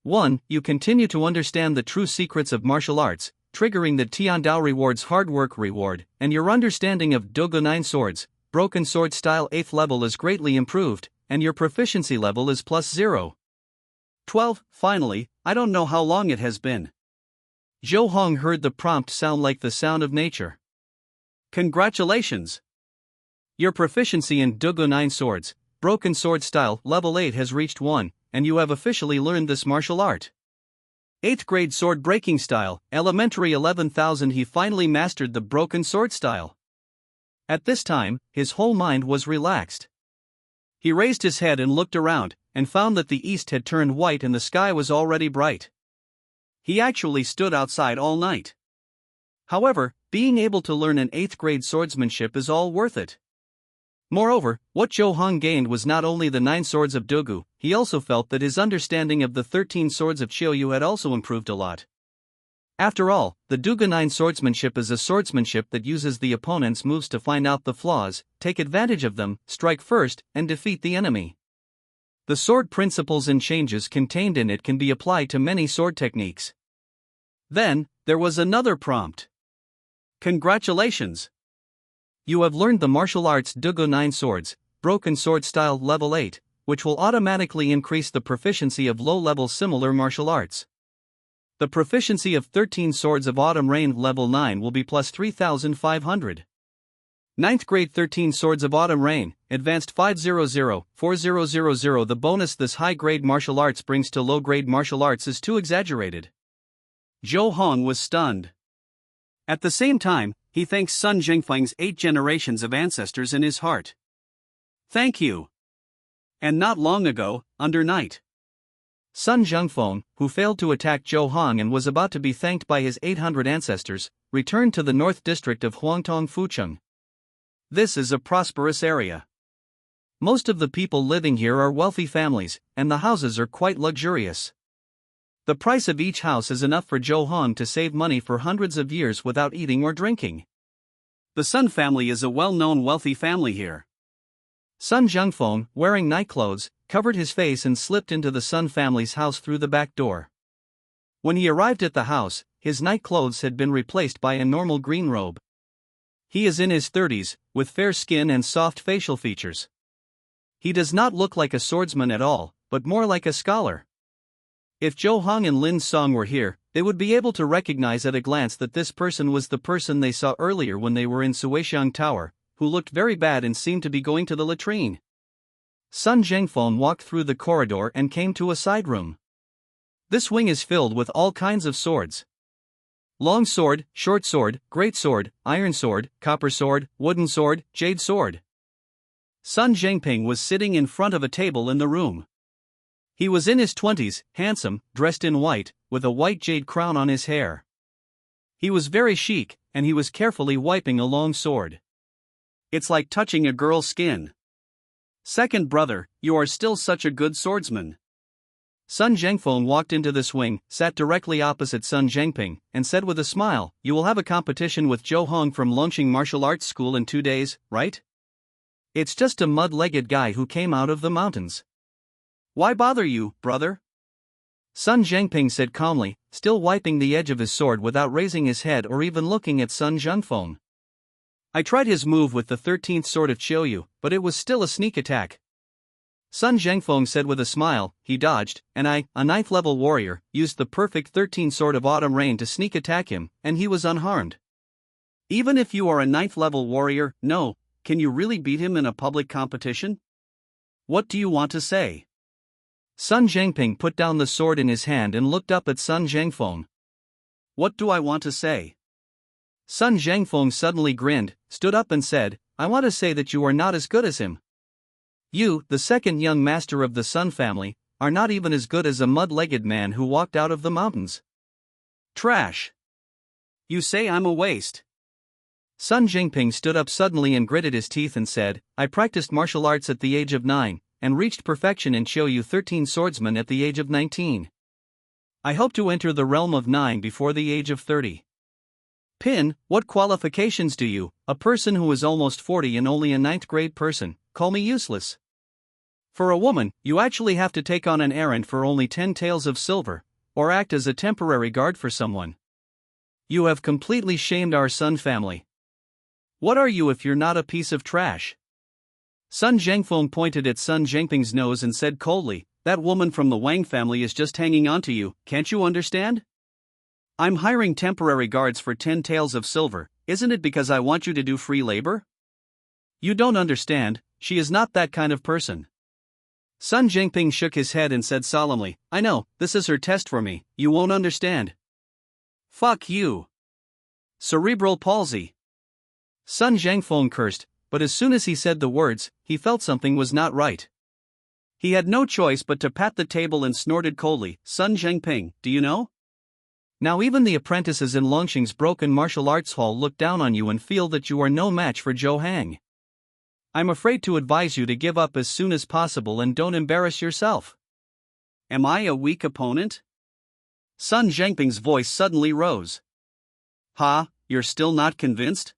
S1: 1. You continue to understand the true secrets of martial arts, triggering the Tiandao rewards hard work reward, and your understanding of Duga 9 swords, broken sword style 8th level is greatly improved, and your proficiency level is plus 0. 12. Finally, I don't know how long it has been. Zhou Hong heard the prompt sound like the sound of nature. Congratulations! Your proficiency in Duga 9 swords, broken sword style level 8 has reached 1, and you have officially learned this martial art. 8th grade sword breaking style, elementary 11,000. He finally mastered the broken sword style. At this time, his whole mind was relaxed. He raised his head and looked around, and found that the east had turned white and the sky was already bright. He actually stood outside all night. However, being able to learn an 8th grade swordsmanship is all worth it. Moreover, what Zhou Hong gained was not only the 9 swords of Dugu, he also felt that his understanding of the 13 swords of Qiuyu had also improved a lot. After all, the Duga 9 swordsmanship is a swordsmanship that uses the opponent's moves to find out the flaws, take advantage of them, strike first, and defeat the enemy. The sword principles and changes contained in it can be applied to many sword techniques. Then, there was another prompt. Congratulations! You have learned the martial arts Duga 9 swords, broken sword style level 8, which will automatically increase the proficiency of low-level similar martial arts. The proficiency of 13 swords of autumn rain level 9 will be plus 3,500. 9th grade 13 swords of autumn rain, advanced 500-4000. The bonus this high-grade martial arts brings to low-grade martial arts is too exaggerated. Zhou Hong was stunned. At the same time, he thanks Sun Zhengfeng's 8 generations of ancestors in his heart. Thank you. And not long ago, under night, Sun Zhengfeng, who failed to attack Zhou Hong and was about to be thanked by his 800 ancestors, returned to the north district of Huangtong Fucheng. This is a prosperous area. Most of the people living here are wealthy families, and the houses are quite luxurious. The price of each house is enough for Zhou Hong to save money for hundreds of years without eating or drinking. The Sun family is a well-known wealthy family here. Sun Zhengfeng, wearing night clothes, covered his face and slipped into the Sun family's house through the back door. When he arrived at the house, his night clothes had been replaced by a normal green robe. He is in his 30s, with fair skin and soft facial features. He does not look like a swordsman at all, but more like a scholar. If Zhou Hong and Lin Song were here, they would be able to recognize at a glance that this person was the person they saw earlier when they were in Suixiang Tower, who looked very bad and seemed to be going to the latrine. Sun Zhengfeng walked through the corridor and came to a side room. This wing is filled with all kinds of swords. Long sword, short sword, great sword, iron sword, copper sword, wooden sword, jade sword. Sun Zhengping was sitting in front of a table in the room. He was in his 20s, handsome, dressed in white, with a white jade crown on his hair. He was very chic, and he was carefully wiping a long sword. It's like touching a girl's skin. Second brother, you are still such a good swordsman. Sun Zhengfeng walked into the swing, sat directly opposite Sun Zhengping, and said with a smile, "You will have a competition with Zhou Hong from Longqing Martial Arts School in 2 days, right? It's just a mud-legged guy who came out of the mountains. Why bother you, brother?" Sun Zhengping said calmly, still wiping the edge of his sword without raising his head or even looking at Sun Zhengfeng. "I tried his move with the 13th sword of Qiuyu, but it was still a sneak attack." Sun Zhengfeng said with a smile, "He dodged, and I, a 9th level warrior, used the perfect 13th sword of Autumn Rain to sneak attack him, and he was unharmed." Even if you are a 9th level warrior, no, can you really beat him in a public competition? What do you want to say? Sun Zhengping put down the sword in his hand and looked up at Sun Zhengfeng. What do I want to say? Sun Zhengfeng suddenly grinned, stood up and said, "I want to say that you are not as good as him. You, the second young master of the Sun family, are not even as good as a mud-legged man who walked out of the mountains. Trash. You say I'm a waste." Sun Zhengping stood up suddenly and gritted his teeth and said, "I practiced martial arts at the age of 9, and reached perfection in Qiuyu 13 swordsman at the age of 19. I hope to enter the realm of 9 before the age of 30. Pin, what qualifications do you, a person who is almost 40 and only a 9th grade person, call me useless? For a woman, you actually have to take on an errand for only 10 taels of silver, or act as a temporary guard for someone. You have completely shamed our Sun family. What are you if you're not a piece of trash?" Sun Zhengfeng pointed at Sun Zhengping's nose and said coldly, "That woman from the Wang family is just hanging on to you, can't you understand? I'm hiring temporary guards for 10 taels of silver, isn't it because I want you to do free labor? You don't understand, she is not that kind of person." Sun Zhengping shook his head and said solemnly, "I know, this is her test for me, you won't understand. Fuck you. Cerebral palsy." Sun Zhengfeng cursed, but as soon as he said the words, he felt something was not right. He had no choice but to pat the table and snorted coldly, "Sun Zhengping, do you know? Now even the apprentices in Longqing's broken martial arts hall look down on you and feel that you are no match for Zhou Hang. I'm afraid to advise you to give up as soon as possible and don't embarrass yourself." Am I a weak opponent? Sun Zhengping's voice suddenly rose. Ha, you're still not convinced?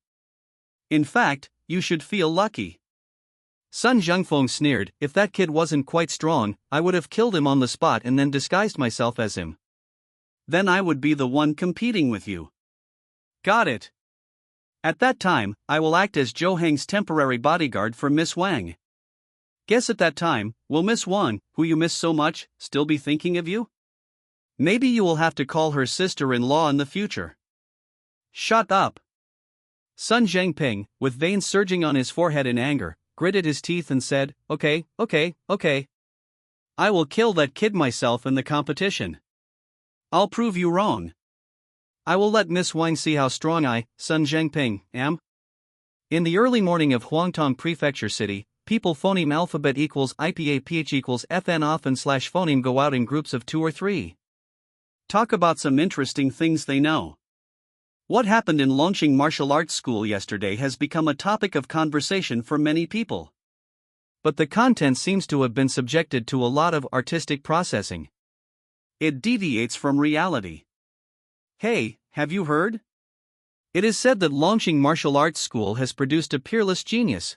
S1: In fact, you should feel lucky. Sun Zhengfeng sneered, "If that kid wasn't quite strong, I would have killed him on the spot and then disguised myself as him. Then I would be the one competing with you. Got it. At that time, I will act as Zhou Hang's temporary bodyguard for Miss Wang. Guess at that time, will Miss Wang, who you miss so much, still be thinking of you? Maybe you will have to call her sister-in-law in the future." Shut up. Sun Zhengping, with veins surging on his forehead in anger, gritted his teeth and said, okay. I will kill that kid myself in the competition. I'll prove you wrong. I will let Miss Wang see how strong I, Sun Zhengping, am." In the early morning of Huangtong Prefecture City, people phoneme alphabet equals IPAPH equals FN often slash phoneme go out in groups of 2 or 3. Talk about some interesting things they know. What happened in launching martial arts school yesterday has become a topic of conversation for many people. But the content seems to have been subjected to a lot of artistic processing. It deviates from reality. Hey, have you heard? It is said that launching martial arts school has produced a peerless genius.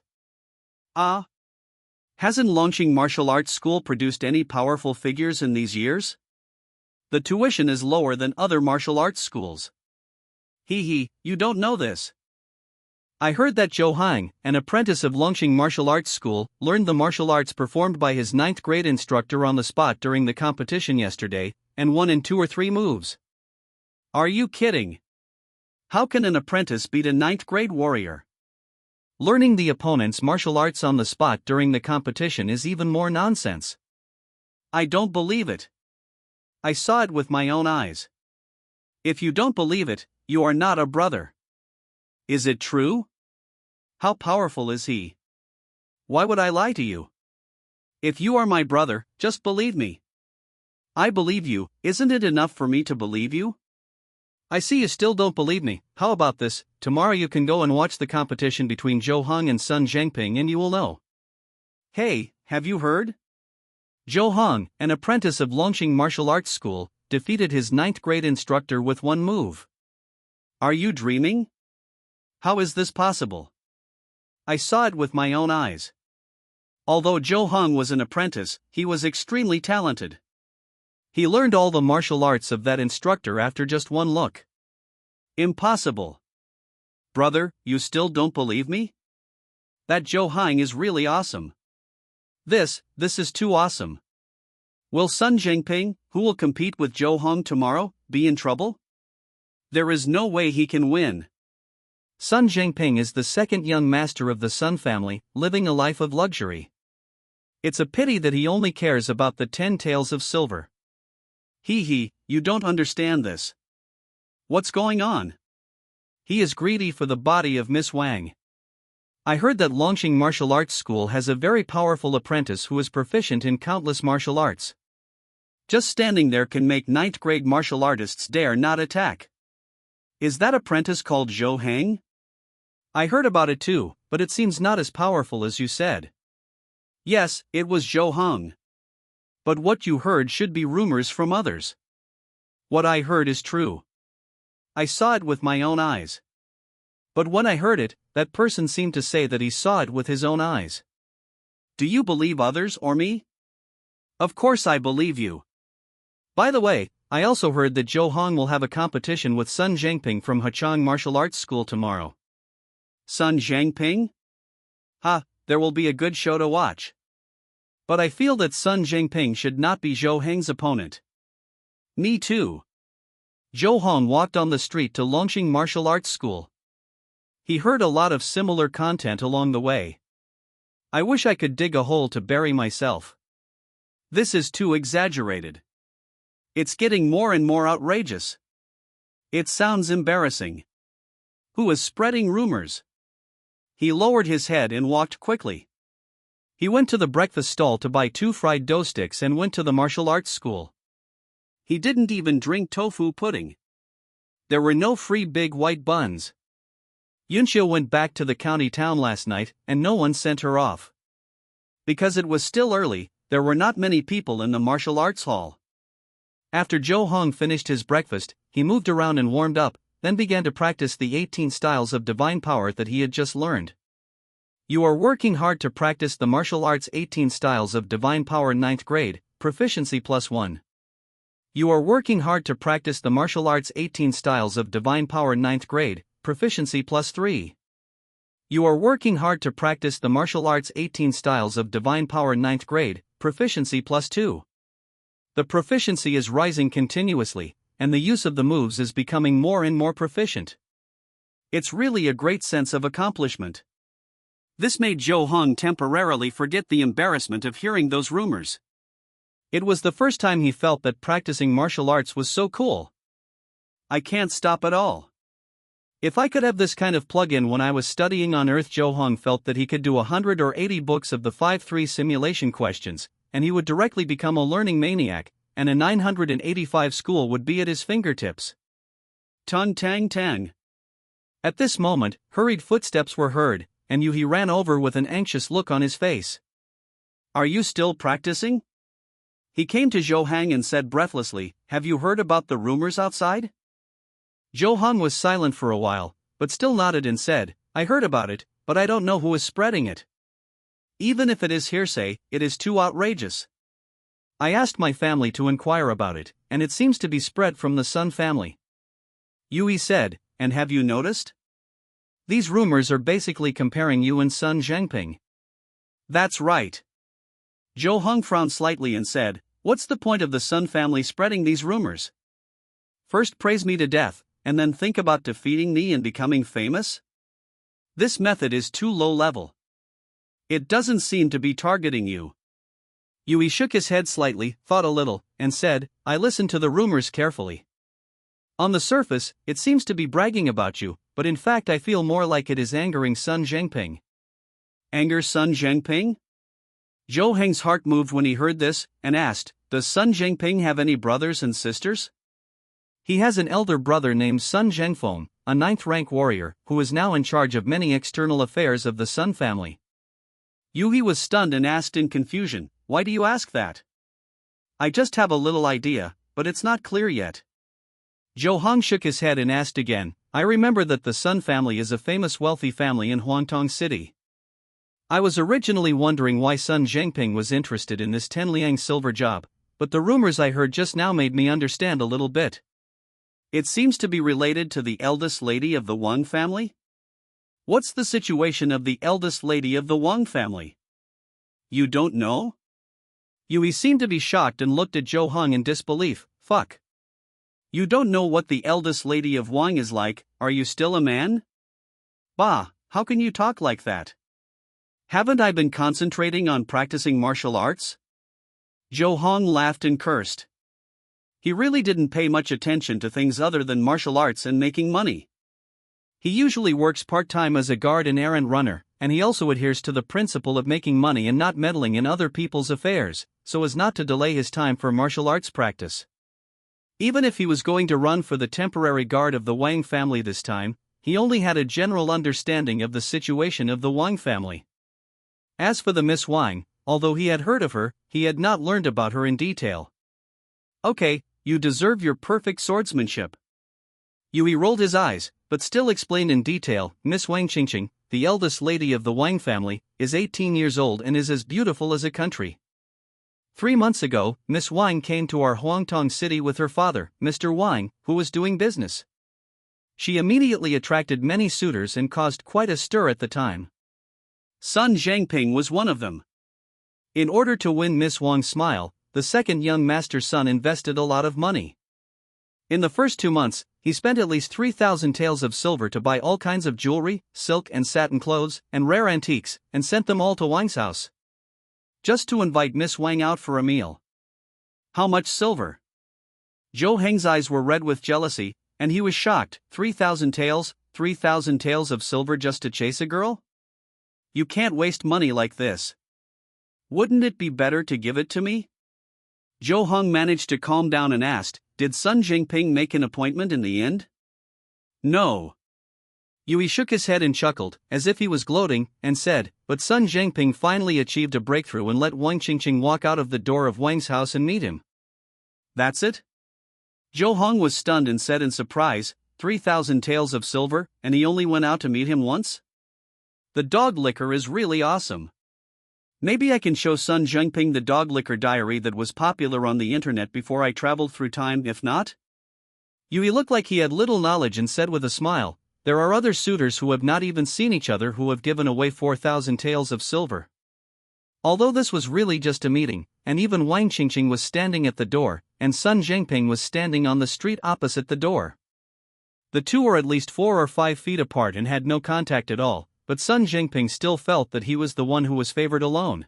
S1: Hasn't launching martial arts school produced any powerful figures in these years? The tuition is lower than other martial arts schools. You don't know this. I heard that Zhou Hang, an apprentice of launching martial arts school, learned the martial arts performed by his 9th grade instructor on the spot during the competition yesterday, and won in 2 or 3 moves. Are you kidding? How can an apprentice beat a 9th grade warrior? Learning the opponent's martial arts on the spot during the competition is even more nonsense. I don't believe it. I saw it with my own eyes. If you don't believe it, you are not a brother. Is it true? How powerful is he? Why would I lie to you? If you are my brother, just believe me. I believe you. Isn't it enough for me to believe you? I see you still don't believe me. How about this? Tomorrow you can go and watch the competition between Zhou Hang and Sun Zhengping and you will know. Hey, have you heard? Zhou Hang, an apprentice of launching martial arts school, defeated his 9th grade instructor with 1 move. Are you dreaming? How is this possible? I saw it with my own eyes. Although Zhou Hang was an apprentice, he was extremely talented. He learned all the martial arts of that instructor after just 1 look. Impossible. Brother, you still don't believe me? That Zhou Hang is really awesome. This is too awesome. Will Sun Zhengping, who will compete with Zhou Hang tomorrow, be in trouble? There is no way he can win. Sun Zhengping is the 2nd young master of the Sun family, living a life of luxury. It's a pity that he only cares about the 10 taels of silver. You don't understand this. What's going on? He is greedy for the body of Miss Wang. I heard that launching martial arts school has a very powerful apprentice who is proficient in countless martial arts. Just standing there can make 9th grade martial artists dare not attack. Is that apprentice called Zhou Hang? I heard about it too, but it seems not as powerful as you said. Yes, it was Zhou Hang. But what you heard should be rumors from others. What I heard is true. I saw it with my own eyes. But when I heard it, that person seemed to say that he saw it with his own eyes. Do you believe others or me? Of course I believe you. By the way, I also heard that Zhou Hang will have a competition with Sun Zhengping from Hachang Martial Arts School tomorrow. Sun Zhengping? There will be a good show to watch. But I feel that Sun Zhengping should not be Zhou Hang's opponent. Me too. Zhou Hang walked on the street to launching martial arts school. He heard a lot of similar content along the way. I wish I could dig a hole to bury myself. This is too exaggerated. It's getting more and more outrageous. It sounds embarrassing. Who is spreading rumors? He lowered his head and walked quickly. He went to the breakfast stall to buy 2 fried dough sticks and went to the martial arts school. He didn't even drink tofu pudding. There were no free big white buns. Yunxiu went back to the county town last night, and no one sent her off. Because it was still early, there were not many people in the martial arts hall. After Zhou Hang finished his breakfast, he moved around and warmed up, then began to practice the 18 styles of divine power that he had just learned. You are working hard to practice the martial arts 18 styles of divine power 9th grade, proficiency +1. You are working hard to practice the martial arts 18 styles of divine power 9th grade, proficiency +3. You are working hard to practice the martial arts 18 styles of divine power 9th grade, proficiency +2. The proficiency is rising continuously, and the use of the moves is becoming more and more proficient. It's really a great sense of accomplishment. This made Zhou Hang temporarily forget the embarrassment of hearing those rumors. It was the first time he felt that practicing martial arts was so cool. I can't stop at all. If I could have this kind of plug-in when I was studying on Earth. Joe Hong felt that he could do 180 books of the 5-3 simulation questions, and he would directly become a learning maniac, and a 985 school would be at his fingertips. Tang tang tang. At this moment, hurried footsteps were heard, and Yuhi ran over with an anxious look on his face. Are you still practicing? He came to Zhou Hang and said breathlessly, have you heard about the rumors outside? Zhou Hang was silent for a while, but still nodded and said, I heard about it, but I don't know who is spreading it. Even if it is hearsay, it is too outrageous. I asked my family to inquire about it, and it seems to be spread from the Sun family. Yui said, and have you noticed? These rumors are basically comparing you and Sun Zhangping. That's right. Zhou Heng frowned slightly and said, what's the point of the Sun family spreading these rumors? First praise me to death, and then think about defeating me and becoming famous? This method is too low level. It doesn't seem to be targeting you. Yui shook his head slightly, thought a little, and said, I listened to the rumors carefully. On the surface, it seems to be bragging about you, but in fact I feel more like it is angering Sun Zhangping. Anger Sun Zhangping? Zhou Heng's heart moved when he heard this, and asked, does Sun Zhangping have any brothers and sisters? He has an elder brother named Sun Zhengfeng, a 9th-rank warrior, who is now in charge of many external affairs of the Sun family. Yui was stunned and asked in confusion, why do you ask that? I just have a little idea, but it's not clear yet. Zhou Heng shook his head and asked again, I remember that the Sun family is a famous wealthy family in Huangtong City. I was originally wondering why Sun Zhangping was interested in this 10 liang silver job, but the rumors I heard just now made me understand a little bit. It seems to be related to the eldest lady of the Wang family? What's the situation of the eldest lady of the Wang family? You don't know? Yui seemed to be shocked and looked at Zhou Heng in disbelief. Fuck. You don't know what the eldest lady of Wang is like, are you still a man? Bah, how can you talk like that? Haven't I been concentrating on practicing martial arts? Zhou Heng laughed and cursed. He really didn't pay much attention to things other than martial arts and making money. He usually works part-time as a guard and errand runner, and he also adheres to the principle of making money and not meddling in other people's affairs, so as not to delay his time for martial arts practice. Even if he was going to run for the temporary guard of the Wang family this time, he only had a general understanding of the situation of the Wang family. As for the Miss Wang, although he had heard of her, he had not learned about her in detail. Okay, you deserve your perfect swordsmanship. Yui rolled his eyes, but still explained in detail, Miss Wang Qingqing, the eldest lady of the Wang family, is 18 years old and is as beautiful as a country. 3 months ago, Miss Wang came to our Huangtong city with her father, Mr. Wang, who was doing business. She immediately attracted many suitors and caused quite a stir at the time. Sun Zhangping was one of them. In order to win Miss Wang's smile, the second young master's son invested a lot of money. In the first 2 months, he spent at least 3,000 taels of silver to buy all kinds of jewelry, silk and satin clothes, and rare antiques, and sent them all to Wang's house. Just to invite Miss Wang out for a meal. How much silver? Zhou Heng's eyes were red with jealousy, and he was shocked. 3,000 taels of silver just to chase a girl? You can't waste money like this. Wouldn't it be better to give it to me? Zhou Heng managed to calm down and asked, did Sun Zhangping make an appointment in the end? No. Yui shook his head and chuckled, as if he was gloating, and said, but Sun Zhangping finally achieved a breakthrough and let Wang Qingqing walk out of the door of Wang's house and meet him. That's it? Zhou Heng was stunned and said in surprise, 3,000 taels of silver, and he only went out to meet him once? The dog liquor is really awesome. Maybe I can show Sun Zhangping the dog liquor diary that was popular on the internet before I traveled through time. If not? Yui looked like he had little knowledge and said with a smile, there are other suitors who have not even seen each other who have given away 4,000 taels of silver. Although this was really just a meeting, and even Wang Qingqing was standing at the door, and Sun Zhangping was standing on the street opposite the door. The two were at least 4 or 5 feet apart and had no contact at all, but Sun Zhangping still felt that he was the one who was favored alone.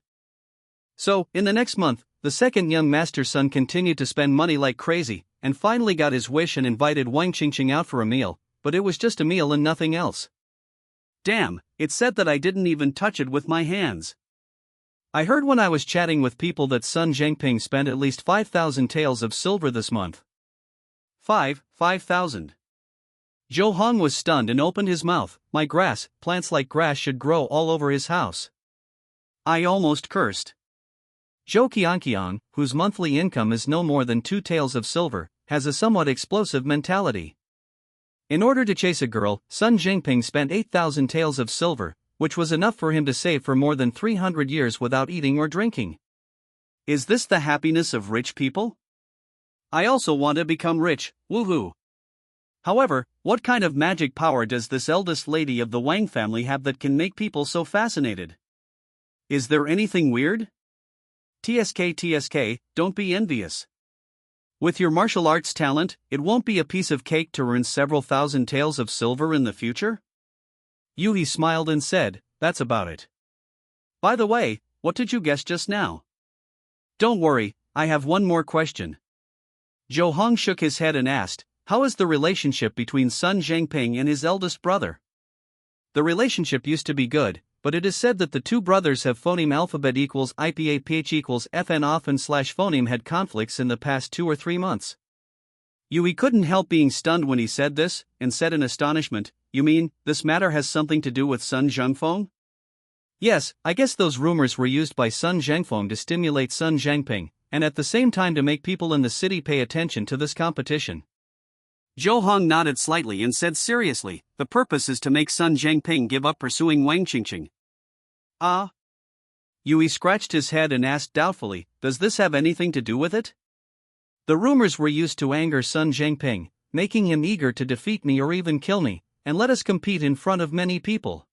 S1: So, in the next month, the second young master's son continued to spend money like crazy, and finally got his wish and invited Wang Qingqing out for a meal, but it was just a meal and nothing else. Damn, it said that I didn't even touch it with my hands. I heard when I was chatting with people that Sun Zhengping spent at least 5,000 taels of silver this month. 5,000. Zhou Hong was stunned and opened his mouth. My grass, plants like grass should grow all over his house. I almost cursed. Zhou Qiangqiang, whose monthly income is no more than 2 taels of silver, has a somewhat explosive mentality. In order to chase a girl, Sun Zhengping spent 8,000 taels of silver, which was enough for him to save for more than 300 years without eating or drinking. Is this the happiness of rich people? I also want to become rich, woohoo. However, what kind of magic power does this eldest lady of the Wang family have that can make people so fascinated? Is there anything weird? TSK, don't be envious. With your martial arts talent, it won't be a piece of cake to earn several thousand taels of silver in the future? Yui smiled and said, that's about it. By the way, what did you guess just now? Don't worry, I have one more question. Zhou Hong shook his head and asked, how is the relationship between Sun Zhengping and his eldest brother? The relationship used to be good, but it is said that the two brothers have phoneme alphabet equals IPA equals FN often / phoneme had conflicts in the past 2 or 3 months. Yui couldn't help being stunned when he said this, and said in astonishment, you mean, this matter has something to do with Sun Zhengfeng? Yes, I guess those rumors were used by Sun Zhengfeng to stimulate Sun Zhengping, and at the same time to make people in the city pay attention to this competition. Zhou Hong nodded slightly and said seriously, the purpose is to make Sun Zhengping give up pursuing Wang Qingqing. Ah? Yui scratched his head and asked doubtfully, does this have anything to do with it? The rumors were used to anger Sun Zhengping, making him eager to defeat me or even kill me, and let us compete in front of many people.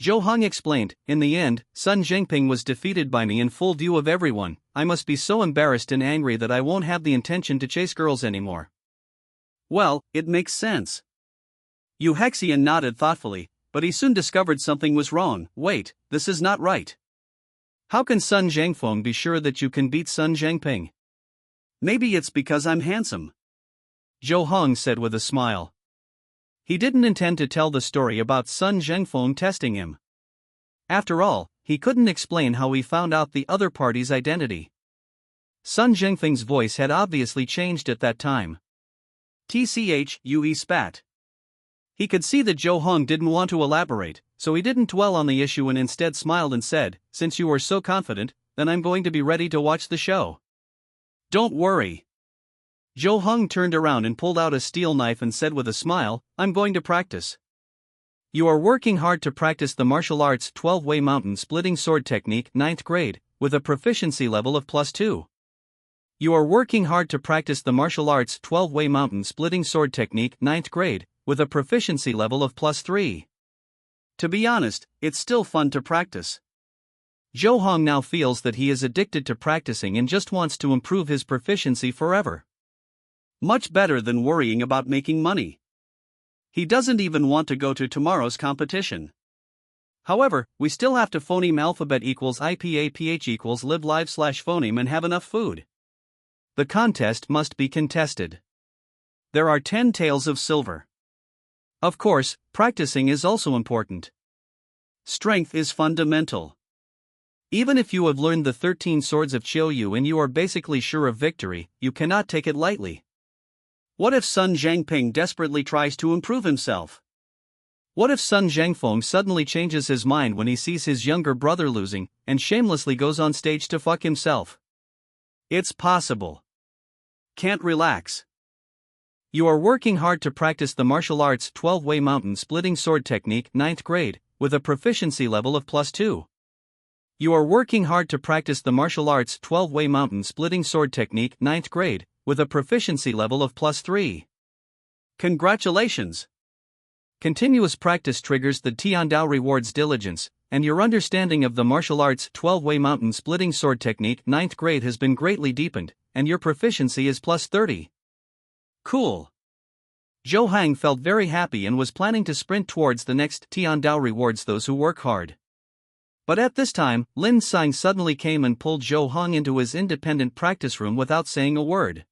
S1: Zhou Hong explained, in the end, Sun Zhengping was defeated by me in full view of everyone. I must be so embarrassed and angry that I won't have the intention to chase girls anymore. Well, it makes sense. Yu Hexian nodded thoughtfully, but he soon discovered something was wrong. Wait, this is not right. How can Sun Zhengfeng be sure that you can beat Sun Zhengping? Maybe it's because I'm handsome. Zhou Hong said with a smile. He didn't intend to tell the story about Sun Zhengfeng testing him. After all, he couldn't explain how he found out the other party's identity. Sun Zhengfeng's voice had obviously changed at that time. TCH, Yui spat. He could see that Zhou Hong didn't want to elaborate, so he didn't dwell on the issue and instead smiled and said, since you are so confident, then I'm going to be ready to watch the show. Don't worry. Zhou Hong turned around and pulled out a steel knife and said with a smile, I'm going to practice. You are working hard to practice the martial arts 12-way mountain splitting sword technique 9th grade, with a proficiency level of +2. You are working hard to practice the martial arts 12-way mountain splitting sword technique 9th grade, with a proficiency level of +3. To be honest, it's still fun to practice. Zhou Hong now feels that he is addicted to practicing and just wants to improve his proficiency forever. Much better than worrying about making money. He doesn't even want to go to tomorrow's competition. However, we still have to phoneme alphabet equals IPA equals live live / phoneme and have enough food. The contest must be contested. There are 10 taels of silver. Of course, practicing is also important. Strength is fundamental. Even if you have learned the 13 swords of Qiuyu and you are basically sure of victory, you cannot take it lightly. What if Sun Zhengping desperately tries to improve himself? What if Sun Zhengfeng suddenly changes his mind when he sees his younger brother losing, and shamelessly goes on stage to fuck himself? It's possible. Can't relax. You are working hard to practice the martial arts 12-way mountain splitting sword technique 9th grade, with a proficiency level of +2. You are working hard to practice the martial arts 12-way mountain splitting sword technique 9th grade, with a proficiency level of +3. Congratulations! Continuous practice triggers the Tiandao rewards diligence, and your understanding of the martial arts 12-way mountain splitting sword technique 9th grade has been greatly deepened, and your proficiency is +30. Cool. Zhou Hang felt very happy and was planning to sprint towards the next Tiandao rewards those who work hard. But at this time, Lin Sang suddenly came and pulled Zhou Hong into his independent practice room without saying a word.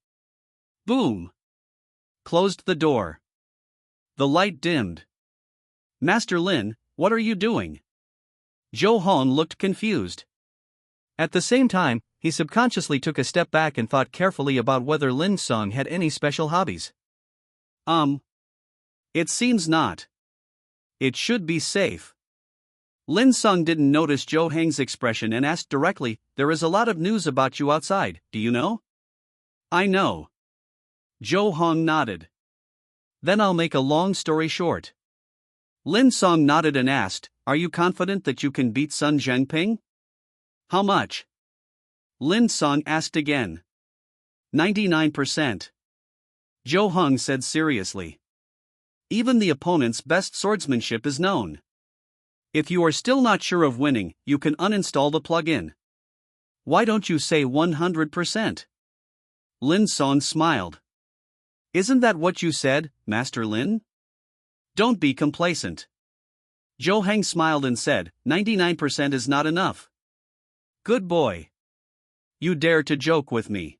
S1: Boom! Closed the door. The light dimmed. Master Lin, what are you doing? Zhou Hong looked confused. At the same time, he subconsciously took a step back and thought carefully about whether Lin Song had any special hobbies. It seems not. It should be safe. Lin Song didn't notice Zhou Heng's expression and asked directly, there is a lot of news about you outside, do you know? I know. Zhou Hong nodded. Then I'll make a long story short. Lin Song nodded and asked, are you confident that you can beat Sun Zhengping? How much? Lin Song asked again. 99%. Zhou Hong said seriously. Even the opponent's best swordsmanship is known. If you are still not sure of winning, you can uninstall the plugin. Why don't you say 100%? Lin Song smiled. Isn't that what you said, Master Lin? Don't be complacent. Zhou Heng smiled and said, 99% is not enough. Good boy. You dare to joke with me.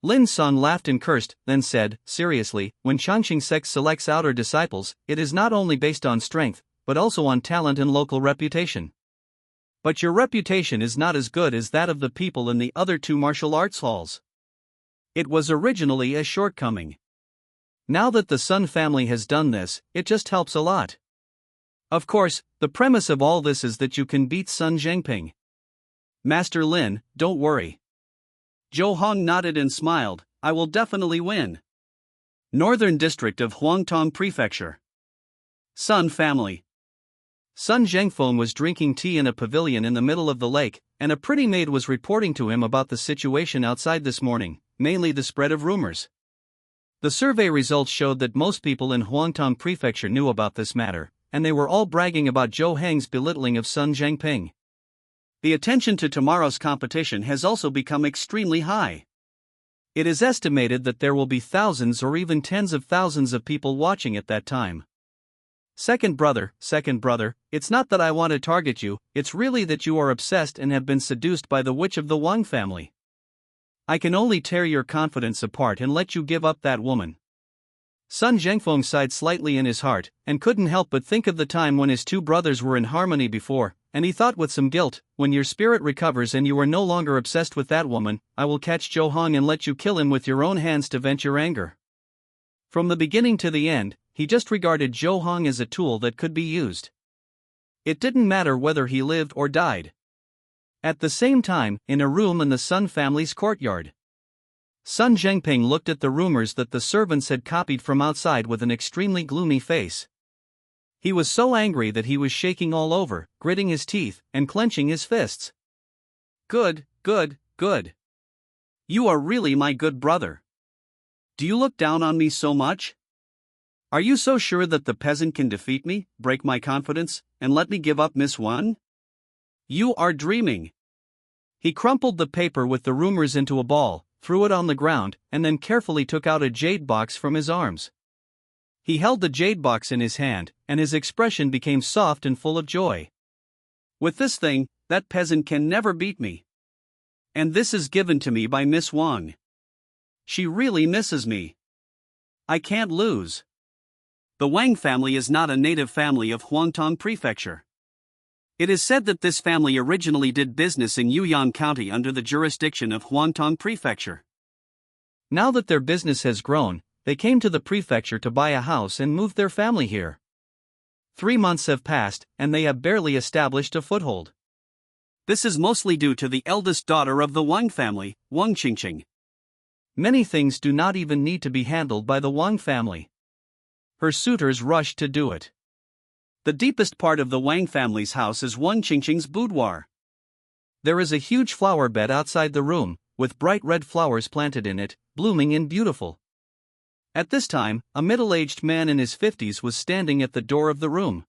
S1: Lin Song laughed and cursed, then said, seriously, when Changqing sect selects outer disciples, it is not only based on strength, but also on talent and local reputation. But your reputation is not as good as that of the people in the other two martial arts halls. It was originally a shortcoming. Now that the Sun family has done this, it just helps a lot. Of course, the premise of all this is that you can beat Sun Zhengping. Master Lin, don't worry. Zhou Hong nodded and smiled, I will definitely win. Northern District of Huangtong Prefecture. Sun family. Sun Zhengfeng was drinking tea in a pavilion in the middle of the lake, and a pretty maid was reporting to him about the situation outside this morning, mainly the spread of rumors. The survey results showed that most people in Huangtong Prefecture knew about this matter, and they were all bragging about Zhou Heng's belittling of Sun Zhengping. The attention to tomorrow's competition has also become extremely high. It is estimated that there will be thousands or even tens of thousands of people watching at that time. Second brother, it's not that I want to target you, it's really that you are obsessed and have been seduced by the witch of the Wang family. I can only tear your confidence apart and let you give up that woman. Sun Zhengfeng sighed slightly in his heart, and couldn't help but think of the time when his two brothers were in harmony before, and he thought with some guilt, when your spirit recovers and you are no longer obsessed with that woman, I will catch Zhou Hong and let you kill him with your own hands to vent your anger. From the beginning to the end, he just regarded Zhou Hong as a tool that could be used. It didn't matter whether he lived or died. At the same time, in a room in the Sun family's courtyard, Sun Zhengping looked at the rumors that the servants had copied from outside with an extremely gloomy face. He was so angry that he was shaking all over, gritting his teeth, and clenching his fists. Good. You are really my good brother. Do you look down on me so much? Are you so sure that the peasant can defeat me, break my confidence, and let me give up Miss Wan? You are dreaming. He crumpled the paper with the rumors into a ball, threw it on the ground, and then carefully took out a jade box from his arms. He held the jade box in his hand, and his expression became soft and full of joy. With this thing, that peasant can never beat me. And this is given to me by Miss Wang. She really misses me. I can't lose. The Wang family is not a native family of Huangtong Prefecture. It is said that this family originally did business in Yuyang County under the jurisdiction of Huangtong Prefecture. Now that their business has grown, they came to the prefecture to buy a house and moved their family here. 3 months have passed, and they have barely established a foothold. This is mostly due to the eldest daughter of the Wang family, Wang Qingqing. Many things do not even need to be handled by the Wang family. Her suitors rush to do it. The deepest part of the Wang family's house is Wang Qingqing's boudoir. There is a huge flower bed outside the room, with bright red flowers planted in it, blooming and beautiful. At this time, a middle-aged man in his 50s was standing at the door of the room.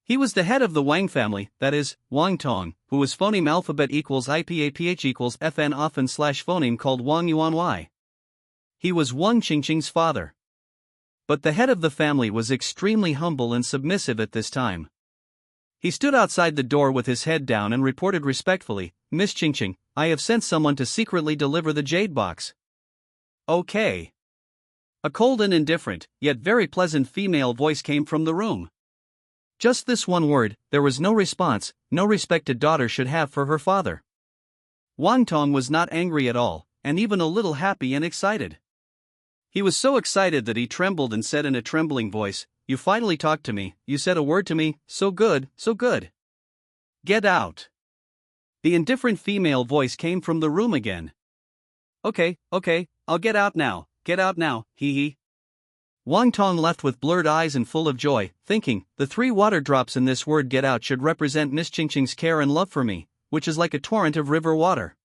S1: He was the head of the Wang family, that is, Wang Tong, who was phoneme alphabet equals IPAPH equals FN often slash phoneme called Wang Yuan Y. He was Wang Qingqing's father. But the head of the family was extremely humble and submissive at this time. He stood outside the door with his head down and reported respectfully, Miss Qingqing, I have sent someone to secretly deliver the jade box. Okay. A cold and indifferent, yet very pleasant female voice came from the room. Just this one word, there was no response, no respected daughter should have for her father. Wang Tong was not angry at all, and even a little happy and excited. He was so excited that he trembled and said in a trembling voice, "You finally talked to me, you said a word to me, so good, so good. Get out." The indifferent female voice came from the room again. Okay, I'll get out now, hee hee. Wang Tong left with blurred eyes and full of joy, thinking, the 3 water drops in this word get out should represent Miss Qingqing's care and love for me, which is like a torrent of river water.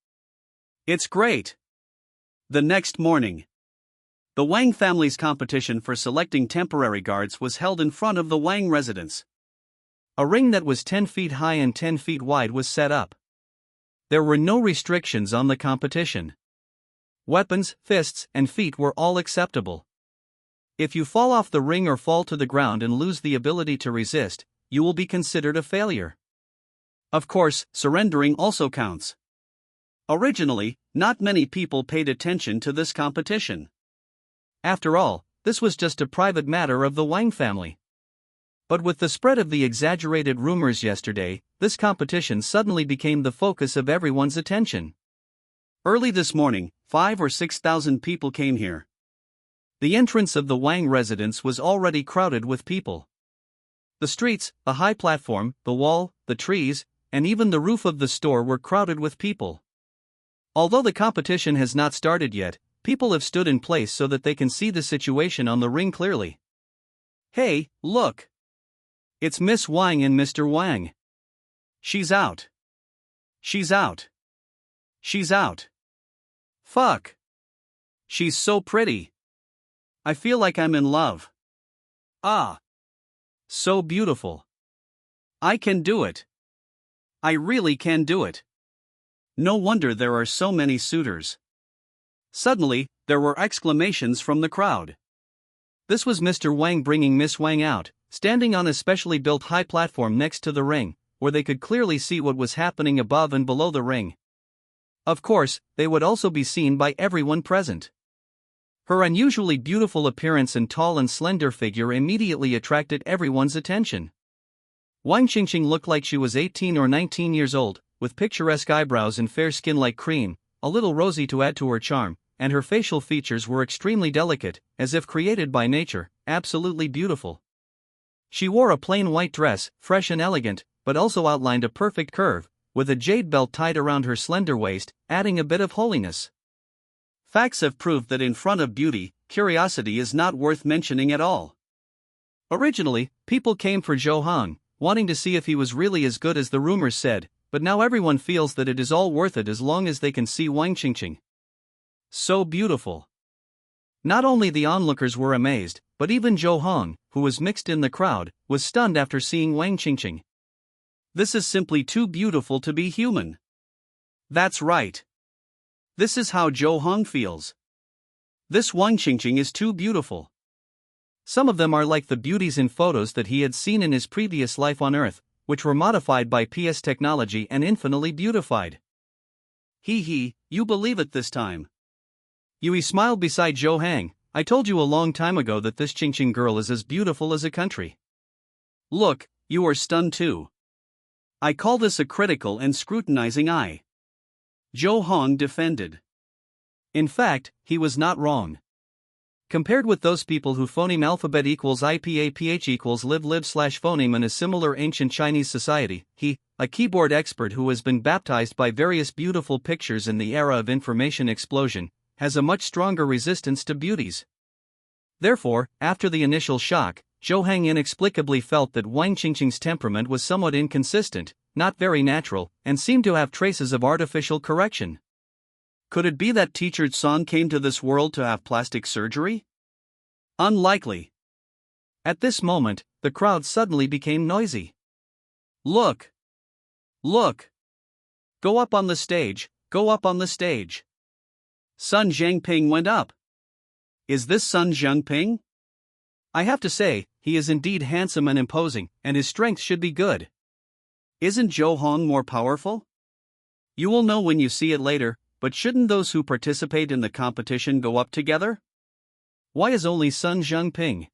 S1: It's great. The next morning, the Wang family's competition for selecting temporary guards was held in front of the Wang residence. A ring that was 10 feet high and 10 feet wide was set up. There were no restrictions on the competition. Weapons, fists, and feet were all acceptable. If you fall off the ring or fall to the ground and lose the ability to resist, you will be considered a failure. Of course, surrendering also counts. Originally, not many people paid attention to this competition. After all, this was just a private matter of the Wang family. But with the spread of the exaggerated rumors yesterday, this competition suddenly became the focus of everyone's attention. Early this morning, 5,000 or 6,000 people came here. The entrance of the Wang residence was already crowded with people. The streets, the high platform, the wall, the trees, and even the roof of the store were crowded with people. Although the competition has not started yet, people have stood in place so that they can see the situation on the ring clearly. Hey, look! It's Miss Wang and Mr. Wang. She's out. She's out. She's out. Fuck! She's so pretty. I feel like I'm in love. Ah! So beautiful. I can do it. I really can do it. No wonder there are so many suitors. Suddenly, there were exclamations from the crowd. This was Mr. Wang bringing Miss Wang out, standing on a specially built high platform next to the ring, where they could clearly see what was happening above and below the ring. Of course, they would also be seen by everyone present. Her unusually beautiful appearance and tall and slender figure immediately attracted everyone's attention. Wang Qingqing looked like she was 18 or 19 years old, with picturesque eyebrows and fair skin like cream, a little rosy to add to her charm, and her facial features were extremely delicate, as if created by nature, absolutely beautiful. She wore a plain white dress, fresh and elegant, but also outlined a perfect curve, with a jade belt tied around her slender waist, adding a bit of holiness. Facts have proved that in front of beauty, curiosity is not worth mentioning at all. Originally, people came for Zhou Hong, wanting to see if he was really as good as the rumors said, but now everyone feels that it is all worth it as long as they can see Wang Qingqing. So beautiful. Not only the onlookers were amazed, but even Zhou Hong, who was mixed in the crowd, was stunned after seeing Wang Qingqing. This is simply too beautiful to be human. That's right. This is how Zhou Hong feels. This Wang Qingqing is too beautiful. Some of them are like the beauties in photos that he had seen in his previous life on Earth, which were modified by PS technology and infinitely beautified. Hee hee, you believe it this time. Yui smiled beside Zhou Hang. I told you a long time ago that this Qingqing girl is as beautiful as a country. Look, you are stunned too. I call this a critical and scrutinizing eye. Zhou Hong defended. In fact, he was not wrong. Compared with those people who phoneme alphabet equals IPAPH equals live/phoneme in a similar ancient Chinese society, he, a keyboard expert who has been baptized by various beautiful pictures in the era of information explosion, has a much stronger resistance to beauties. Therefore, after the initial shock, Zhou Hang inexplicably felt that Wang Qingqing's temperament was somewhat inconsistent, not very natural, and seemed to have traces of artificial correction. Could it be that Teacher Song came to this world to have plastic surgery? Unlikely. At this moment, the crowd suddenly became noisy. Look! Look! Go up on the stage, go up on the stage. Sun Zhangping went up. Is this Sun Zhangping? I have to say, he is indeed handsome and imposing, and his strength should be good. Isn't Zhou Hong more powerful? You will know when you see it later, but shouldn't those who participate in the competition go up together? Why is only Sun Zhengping?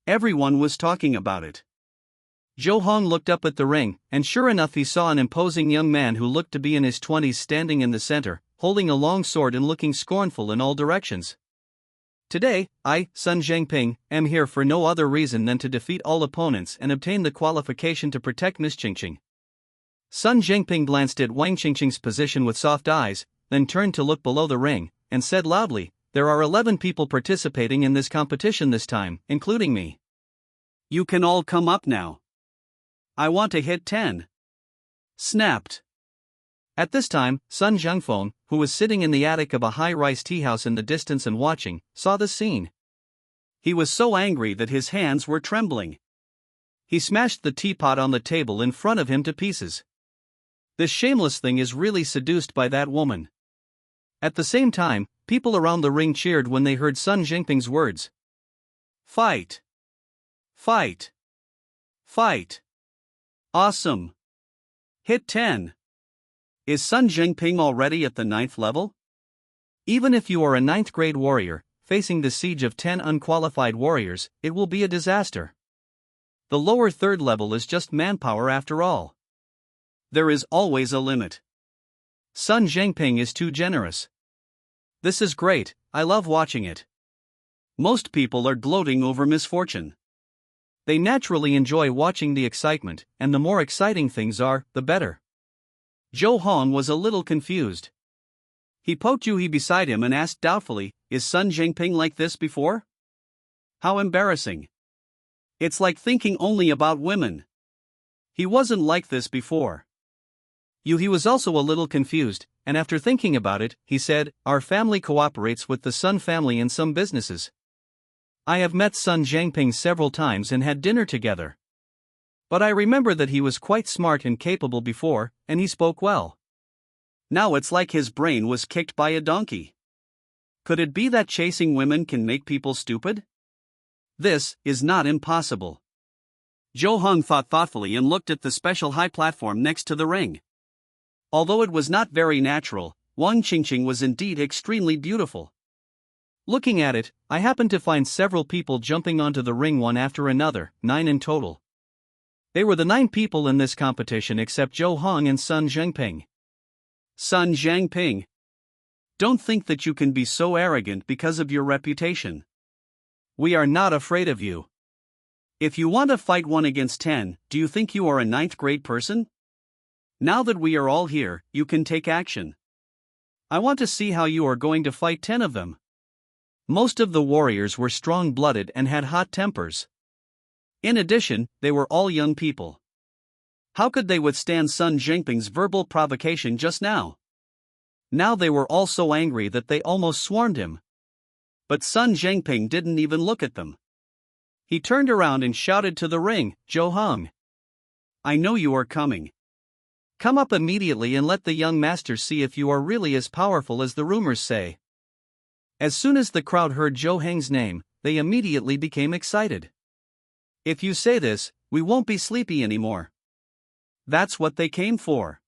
S1: Everyone was talking about it. Zhou Hong looked up at the ring, and sure enough he saw an imposing young man who looked to be in his 20s standing in the center, holding a long sword and looking scornful in all directions. Today, I, Sun Zhengping, am here for no other reason than to defeat all opponents and obtain the qualification to protect Miss Qingqing. Sun Zhengping glanced at Wang Qingqing's position with soft eyes, then turned to look below the ring, and said loudly, "There are 11 people participating in this competition this time, including me. You can all come up now. I want to hit 10. Snapped. At this time, Sun Zhengfeng, who was sitting in the attic of a high-rise tea house in the distance and watching, saw the scene. He was so angry that his hands were trembling. He smashed the teapot on the table in front of him to pieces. This shameless thing is really seduced by that woman. At the same time, people around the ring cheered when they heard Sun Zhengping's words. Fight! Fight! Fight! Awesome! Hit 10! Is Sun Zhengping already at the 9th level? Even if you are a 9th grade warrior, facing the siege of 10 unqualified warriors, it will be a disaster. The lower 3rd level is just manpower after all. There is always a limit. Sun Zhengping is too generous. This is great, I love watching it. Most people are gloating over misfortune. They naturally enjoy watching the excitement, and the more exciting things are, the better. Zhou Hong was a little confused. He poked Yuhi beside him and asked doubtfully, "Is Sun Zhengping like this before? How embarrassing. It's like thinking only about women. He wasn't like this before." Yuhi was also a little confused, and after thinking about it, he said, "Our family cooperates with the Sun family in some businesses. I have met Sun Zhengping several times and had dinner together. But I remember that he was quite smart and capable before, and he spoke well. Now it's like his brain was kicked by a donkey. Could it be that chasing women can make people stupid? This is not impossible." Zhou Hong thought thoughtfully and looked at the special high platform next to the ring. Although it was not very natural, Wang Qingqing was indeed extremely beautiful. Looking at it, I happened to find several people jumping onto the ring one after another, 9 in total. They were the 9 people in this competition except Zhou Hong and Sun Zhengping. Sun Zhengping. Don't think that you can be so arrogant because of your reputation. We are not afraid of you. If you want to fight 1 against 10, do you think you are a 9th grade person? Now that we are all here, you can take action. I want to see how you are going to fight 10 of them. Most of the warriors were strong-blooded and had hot tempers. In addition, they were all young people. How could they withstand Sun Zhengping's verbal provocation just now? Now they were all so angry that they almost swarmed him. But Sun Zhengping didn't even look at them. He turned around and shouted to the ring, "Zhou Hong, I know you are coming. Come up immediately and let the young master see if you are really as powerful as the rumors say." As soon as the crowd heard Zhou Hong's name, they immediately became excited. "If you say this, we won't be sleepy anymore." That's what they came for.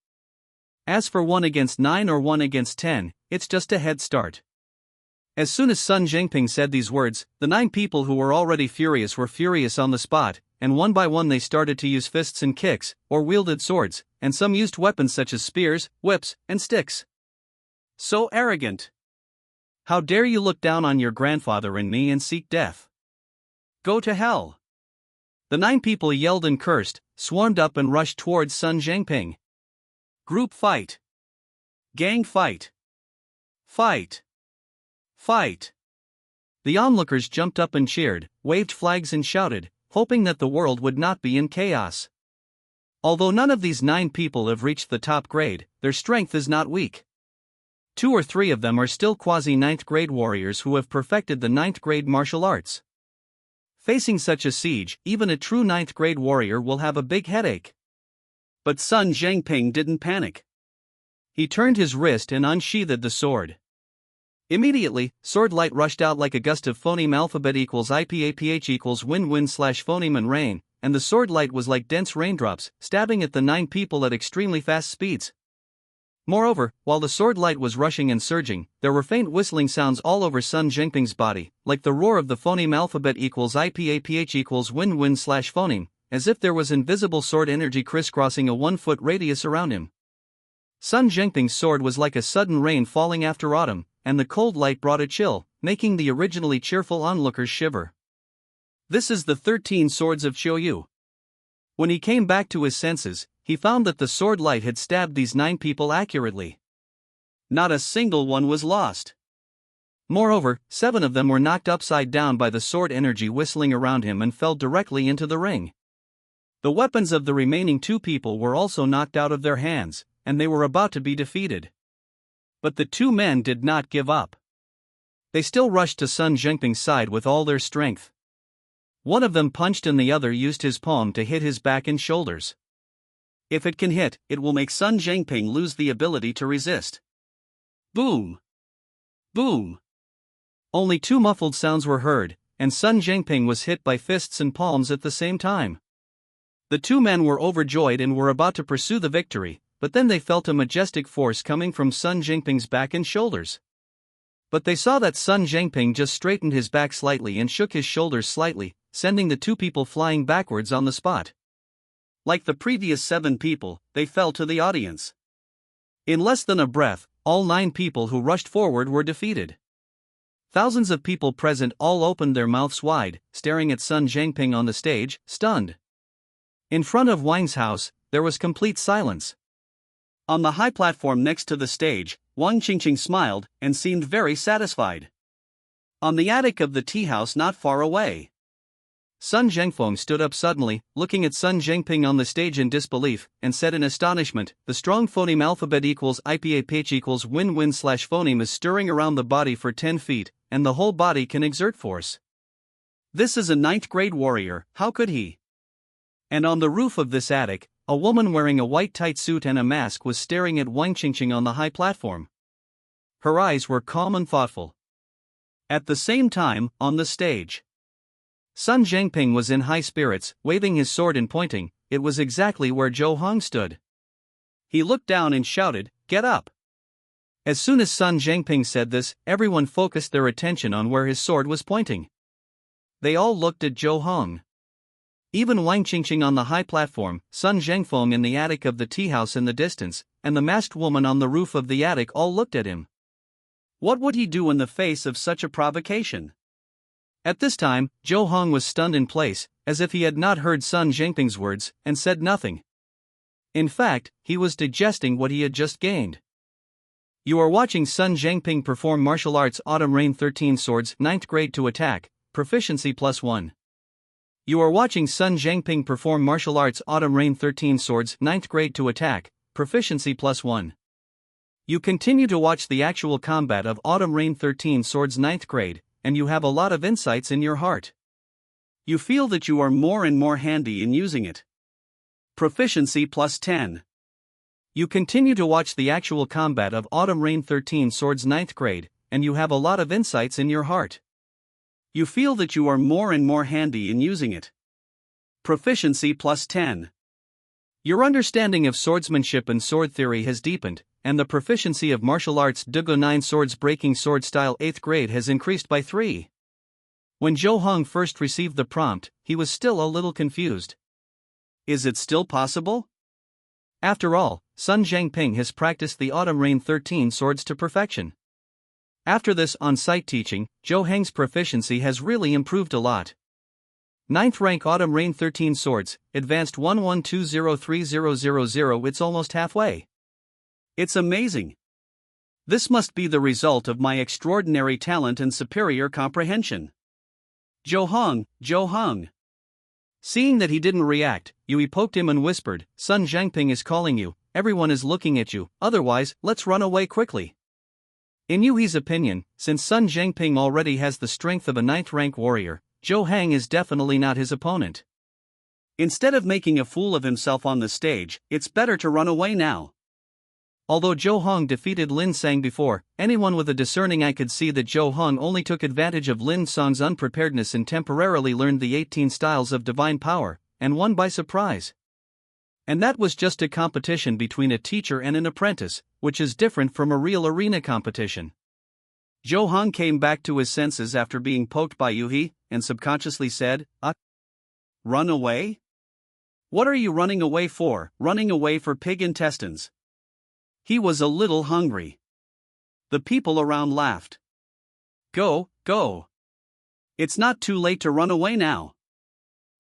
S1: As for 1 against 9 or 1 against 10, it's just a head start. As soon as Sun Zhengping said these words, the 9 people who were already furious were furious on the spot, and one by one they started to use fists and kicks, or wielded swords, and some used weapons such as spears, whips, and sticks. So arrogant! How dare you look down on your grandfather and me and seek death? Go to hell! The 9 people yelled and cursed, swarmed up and rushed towards Sun Zhengping. Group fight. Gang fight. Fight. Fight. The onlookers jumped up and cheered, waved flags and shouted, hoping that the world would not be in chaos. Although none of these 9 people have reached the top grade, their strength is not weak. 2 or 3 of them are still quasi-9th grade warriors who have perfected the 9th grade martial arts. Facing such a siege, even a true 9th grade warrior will have a big headache. But Sun Zhengping didn't panic. He turned his wrist and unsheathed the sword. Immediately, sword light rushed out like a gust of phoneme alphabet equals IPAPH equals win-win slash phoneme and rain, and the sword light was like dense raindrops, stabbing at the 9 people at extremely fast speeds. Moreover, while the sword light was rushing and surging, there were faint whistling sounds all over Sun Jingping's body, like the roar of the phoneme alphabet equals IPAPH equals win slash phoneme, as if there was invisible sword energy crisscrossing a 1-foot radius around him. Sun Jingping's sword was like a sudden rain falling after autumn, and the cold light brought a chill, making the originally cheerful onlookers shiver. This is the 13 swords of Qiuyu. When he came back to his senses, he found that the sword light had stabbed these 9 people accurately. Not a single one was lost. Moreover, 7 of them were knocked upside down by the sword energy whistling around him and fell directly into the ring. The weapons of the remaining 2 people were also knocked out of their hands, and they were about to be defeated. But the 2 men did not give up. They still rushed to Sun Jingping's side with all their strength. One of them punched and the other used his palm to hit his back and shoulders. If it can hit, it will make Sun Jingping lose the ability to resist. Boom! Boom! Only 2 muffled sounds were heard, and Sun Jingping was hit by fists and palms at the same time. The 2 men were overjoyed and were about to pursue the victory, but then they felt a majestic force coming from Sun Jingping's back and shoulders. But they saw that Sun Jingping just straightened his back slightly and shook his shoulders slightly, sending the 2 people flying backwards on the spot. Like the previous 7 people, they fell to the audience. In less than a breath, all 9 people who rushed forward were defeated. Thousands of people present all opened their mouths wide, staring at Sun Jingping on the stage, stunned. In front of Wang's house, there was complete silence. On the high platform next to the stage, Wang Qingqing smiled and seemed very satisfied. On the attic of the tea house not far away, Sun Zhengfeng stood up suddenly, looking at Sun Jingping on the stage in disbelief, and said in astonishment, "The strong phoneme alphabet equals IPAPH equals win slash phoneme is stirring around the body for 10 feet, and the whole body can exert force. This is a 9th grade warrior, how could he?" And on the roof of this attic, a woman wearing a white tight suit and a mask was staring at Wang Qingqing on the high platform. Her eyes were calm and thoughtful. At the same time, on the stage, Sun Jingping was in high spirits, waving his sword and pointing. It was exactly where Zhou Hong stood. He looked down and shouted, "Get up!" As soon as Sun Jingping said this, everyone focused their attention on where his sword was pointing. They all looked at Zhou Hong. Even Wang Qingqing on the high platform, Sun Zhengfeng in the attic of the tea house in the distance, and the masked woman on the roof of the attic all looked at him. What would he do in the face of such a provocation? At this time, Zhou Hong was stunned in place, as if he had not heard Sun Jingping's words, and said nothing. In fact, he was digesting what he had just gained. You are watching Sun Jingping perform martial arts Autumn Rain 13 Swords 9th grade to attack, proficiency +1. You are watching Sun Jingping perform martial arts Autumn Rain 13 Swords 9th grade to attack, proficiency +1. You continue to watch the actual combat of Autumn Rain 13 Swords 9th grade, and you have a lot of insights in your heart. You feel that you are more and more handy in using it. Proficiency +10. You continue to watch the actual combat of Autumn Rain 13 Swords 9th grade, and you have a lot of insights in your heart. You feel that you are more and more handy in using it. Proficiency +10. Your understanding of swordsmanship and sword theory has deepened, and the proficiency of martial arts Dugo 9 Swords Breaking Sword Style 8th grade has increased by 3. When Zhou Hong first received the prompt, he was still a little confused. Is it still possible? After all, Sun Jingping has practiced the Autumn Rain 13 swords to perfection. After this on-site teaching, Zhou Heng's proficiency has really improved a lot. 9th rank Autumn Rain 13 swords, advanced 11203000, it's almost halfway. It's amazing. This must be the result of my extraordinary talent and superior comprehension. Zhou Hong. Seeing that he didn't react, Yui poked him and whispered, "Sun Jingping is calling you, everyone is looking at you, otherwise, let's run away quickly." In Yui's opinion, since Sun Jingping already has the strength of a 9th rank warrior, Zhou Heng is definitely not his opponent. Instead of making a fool of himself on the stage, it's better to run away now. Although Zhou Hong defeated Lin Sang before, anyone with a discerning eye could see that Zhou Hong only took advantage of Lin Sang's unpreparedness and temporarily learned the 18 styles of divine power, and won by surprise. And that was just a competition between a teacher and an apprentice, which is different from a real arena competition. Zhou Hong came back to his senses after being poked by Yuhi, and subconsciously said, run away? What are you running away for? Running away for pig intestines. He was a little hungry. The people around laughed. Go, go. It's not too late to run away now.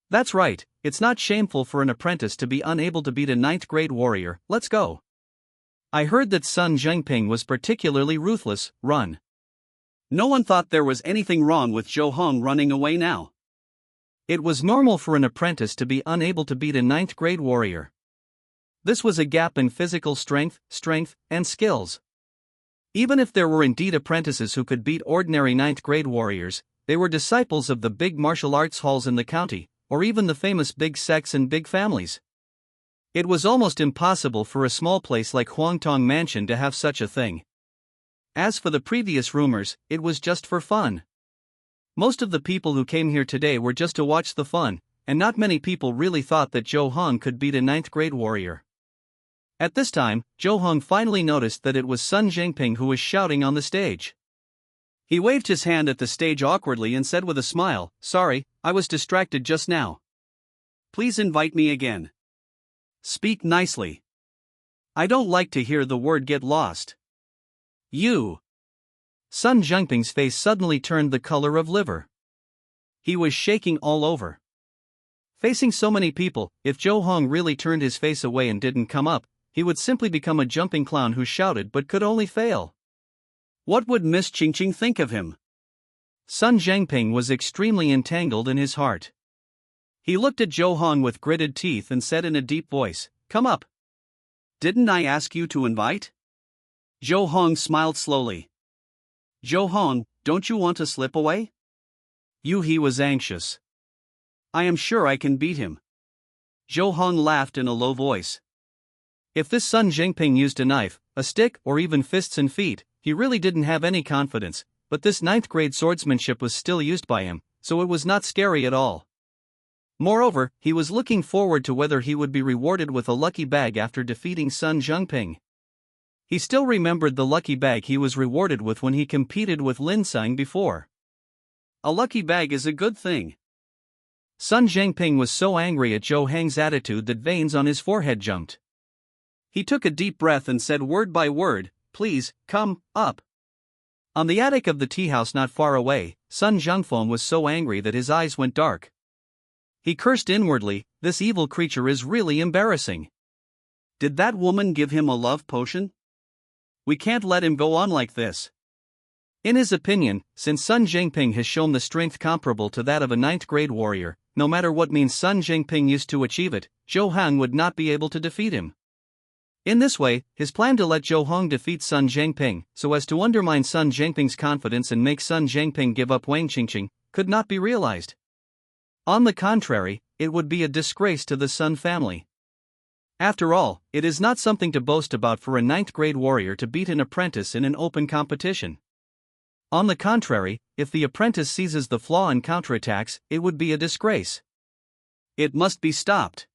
S1: That's right, it's not shameful for an apprentice to be unable to beat a 9th grade warrior, let's go. I heard that Sun Zhengping was particularly ruthless, run. No one thought there was anything wrong with Zhou Hong running away now. It was normal for an apprentice to be unable to beat a 9th grade warrior. This was a gap in physical strength, and skills. Even if there were indeed apprentices who could beat ordinary 9th grade warriors, they were disciples of the big martial arts halls in the county, or even the famous big sects and big families. It was almost impossible for a small place like Huangtong Mansion to have such a thing. As for the previous rumors, it was just for fun. Most of the people who came here today were just to watch the fun, and not many people really thought that Zhou Hong could beat a 9th grade warrior. At this time, Zhou Hong finally noticed that it was Sun Zhengping who was shouting on the stage. He waved his hand at the stage awkwardly and said with a smile, "Sorry, I was distracted just now. Please invite me again. Speak nicely. I don't like to hear the word get lost." You. Sun Zhengping's face suddenly turned the color of liver. He was shaking all over. Facing so many people, if Zhou Hong really turned his face away and didn't come up, he would simply become a jumping clown who shouted but could only fail. What would Miss Qingqing think of him? Sun Zhengping was extremely entangled in his heart. He looked at Zhou Hong with gritted teeth and said in a deep voice, "Come up. Didn't I ask you to invite?" Zhou Hong smiled slowly. "Zhou Hong, don't you want to slip away?" Yuhi was anxious. "I am sure I can beat him." Zhou Hong laughed in a low voice. If this Sun Zhengping used a knife, a stick, or even fists and feet, he really didn't have any confidence, but this 9th grade swordsmanship was still used by him, so it was not scary at all. Moreover, he was looking forward to whether he would be rewarded with a lucky bag after defeating Sun Zhengping. He still remembered the lucky bag he was rewarded with when he competed with Lin Sang before. A lucky bag is a good thing. Sun Zhengping was so angry at Zhou Hong's attitude that veins on his forehead jumped. He took a deep breath and said word by word, "Please, come up." On the attic of the tea house not far away, Sun Zhengfeng was so angry that his eyes went dark. He cursed inwardly, "This evil creature is really embarrassing. Did that woman give him a love potion? We can't let him go on like this." In his opinion, since Sun Zhengping has shown the strength comparable to that of a 9th grade warrior, no matter what means Sun Zhengping used to achieve it, Zhou Hong would not be able to defeat him. In this way, his plan to let Zhou Hong defeat Sun Zhengping, so as to undermine Sun Zhengping's confidence and make Sun Zhengping give up Wang Qingqing, could not be realized. On the contrary, it would be a disgrace to the Sun family. After all, it is not something to boast about for a 9th grade warrior to beat an apprentice in an open competition. On the contrary, if the apprentice seizes the flaw and counterattacks, it would be a disgrace. It must be stopped.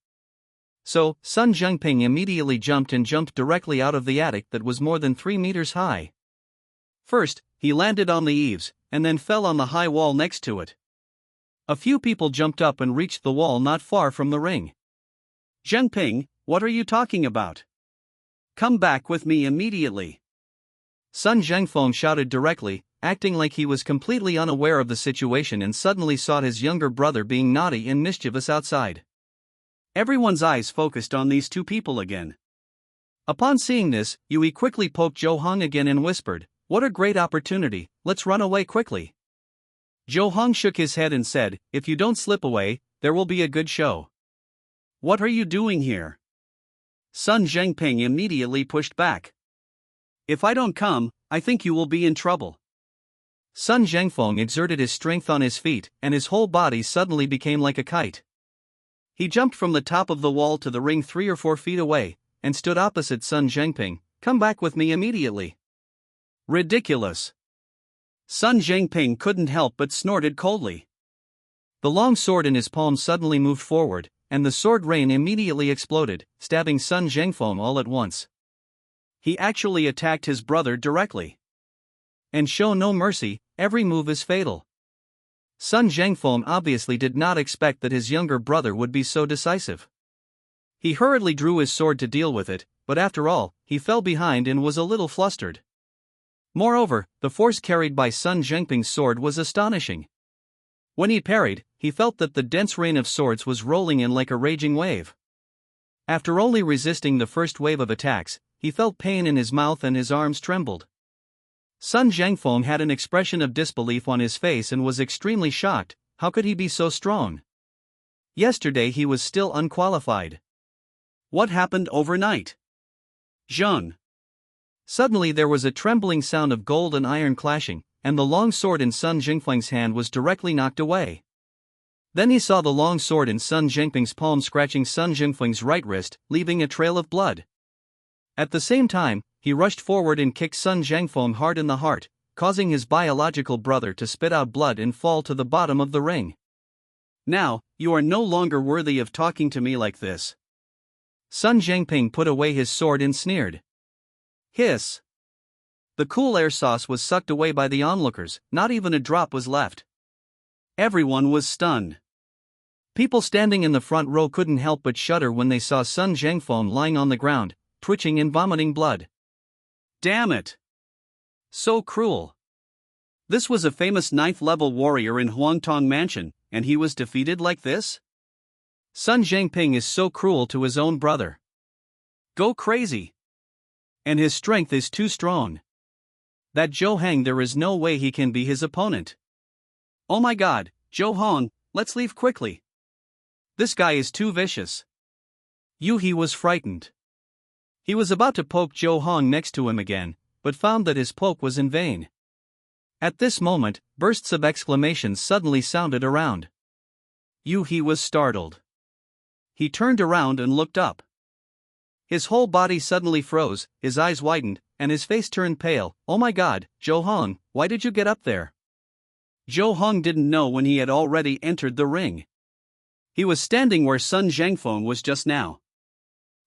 S1: So, Sun Zhengping immediately jumped directly out of the attic that was more than 3 meters high. First, he landed on the eaves, and then fell on the high wall next to it. A few people jumped up and reached the wall not far from the ring. "Zhengping, what are you talking about? Come back with me immediately." Sun Zhengfeng shouted directly, acting like he was completely unaware of the situation and suddenly saw his younger brother being naughty and mischievous outside. Everyone's eyes focused on these two people again. Upon seeing this, Yui quickly poked Zhou Hong again and whispered, "What a great opportunity, let's run away quickly." Zhou Hong shook his head and said, "If you don't slip away, there will be a good show." "What are you doing here?" Sun Zhengping immediately pushed back. "If I don't come, I think you will be in trouble." Sun Zhengfeng exerted his strength on his feet, and his whole body suddenly became like a kite. He jumped from the top of the wall to the ring 3 or 4 feet away, and stood opposite Sun Zhengping. "Come back with me immediately." Ridiculous. Sun Zhengping couldn't help but snorted coldly. The long sword in his palm suddenly moved forward, and the sword rain immediately exploded, stabbing Sun Zhengfeng all at once. He actually attacked his brother directly. And show no mercy, every move is fatal. Sun Zhengfeng obviously did not expect that his younger brother would be so decisive. He hurriedly drew his sword to deal with it, but after all, he fell behind and was a little flustered. Moreover, the force carried by Sun Zhengping's sword was astonishing. When he parried, he felt that the dense rain of swords was rolling in like a raging wave. After only resisting the first wave of attacks, he felt pain in his mouth and his arms trembled. Sun Zhengfeng had an expression of disbelief on his face and was extremely shocked. How could he be so strong? Yesterday he was still unqualified. What happened overnight? Zheng. Suddenly there was a trembling sound of gold and iron clashing, and the long sword in Sun Zhengfeng's hand was directly knocked away. Then he saw the long sword in Sun Zhengping's palm scratching Sun Zhengfeng's right wrist, leaving a trail of blood. At the same time, he rushed forward and kicked Sun Zhengfeng hard in the heart, causing his biological brother to spit out blood and fall to the bottom of the ring. Now, you are no longer worthy of talking to me like this. Sun Zhengping put away his sword and sneered. Hiss! The cool air sauce was sucked away by the onlookers, not even a drop was left. Everyone was stunned. People standing in the front row couldn't help but shudder when they saw Sun Zhengfeng lying on the ground, twitching and vomiting blood. Damn it! So cruel. This was a famous 9th-level warrior in Huangtong Mansion, and he was defeated like this? Sun Zhengping is so cruel to his own brother. Go crazy. And his strength is too strong. That Zhou Heng, there is no way he can be his opponent. Oh my god, Zhou Hong, let's leave quickly. This guy is too vicious. He was frightened. He was about to poke Zhou Hong next to him again, but found that his poke was in vain. At this moment, bursts of exclamations suddenly sounded around. He was startled. He turned around and looked up. His whole body suddenly froze, his eyes widened, and his face turned pale. Oh my god, Zhou Hong, why did you get up there? Zhou Hong didn't know when he had already entered the ring. He was standing where Sun Zhengfeng was just now.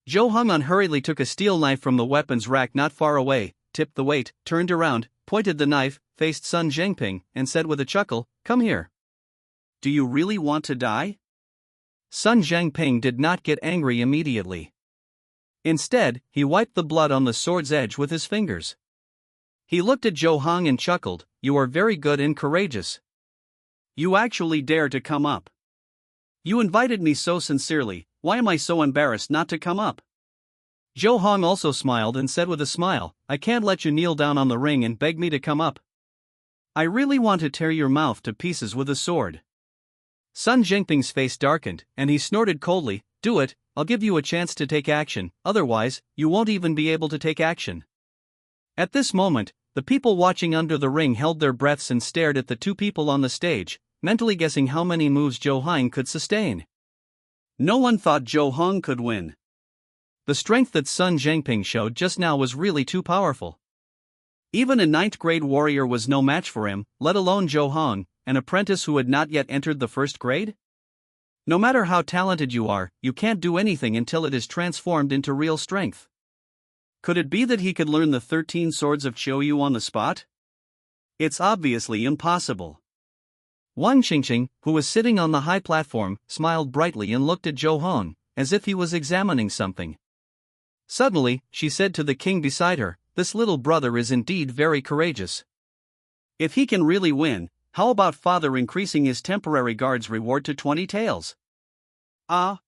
S1: Zhou Hong unhurriedly took a steel knife from the weapons rack not far away, tipped the weight, turned around, pointed the knife, faced Sun Zhengping, and said with a chuckle, "Come here. Do you really want to die?" Sun Zhengping did not get angry immediately. Instead, he wiped the blood on the sword's edge with his fingers. He looked at Zhou Hong and chuckled, "You are very good and courageous. You actually dare to come up. You invited me so sincerely, why am I so embarrassed not to come up?" Zhou Hong also smiled and said with a smile, "I can't let you kneel down on the ring and beg me to come up. I really want to tear your mouth to pieces with a sword." Sun Zhengping's face darkened, and he snorted coldly, "Do it, I'll give you a chance to take action, otherwise, you won't even be able to take action." At this moment, the people watching under the ring held their breaths and stared at the two people on the stage, mentally guessing how many moves Zhou Hong could sustain. No one thought Zhou Hong could win. The strength that Sun Zhengping showed just now was really too powerful. Even a 9th grade warrior was no match for him, let alone Zhou Hong, an apprentice who had not yet entered the 1st grade? No matter how talented you are, you can't do anything until it is transformed into real strength. Could it be that he could learn the 13 swords of Qiuyu on the spot? It's obviously impossible. Wang Qingqing, who was sitting on the high platform, smiled brightly and looked at Zhou Hong, as if he was examining something. Suddenly, she said to the king beside her, "This little brother is indeed very courageous. If he can really win, how about father increasing his temporary guard's reward to 20 taels?" Ah!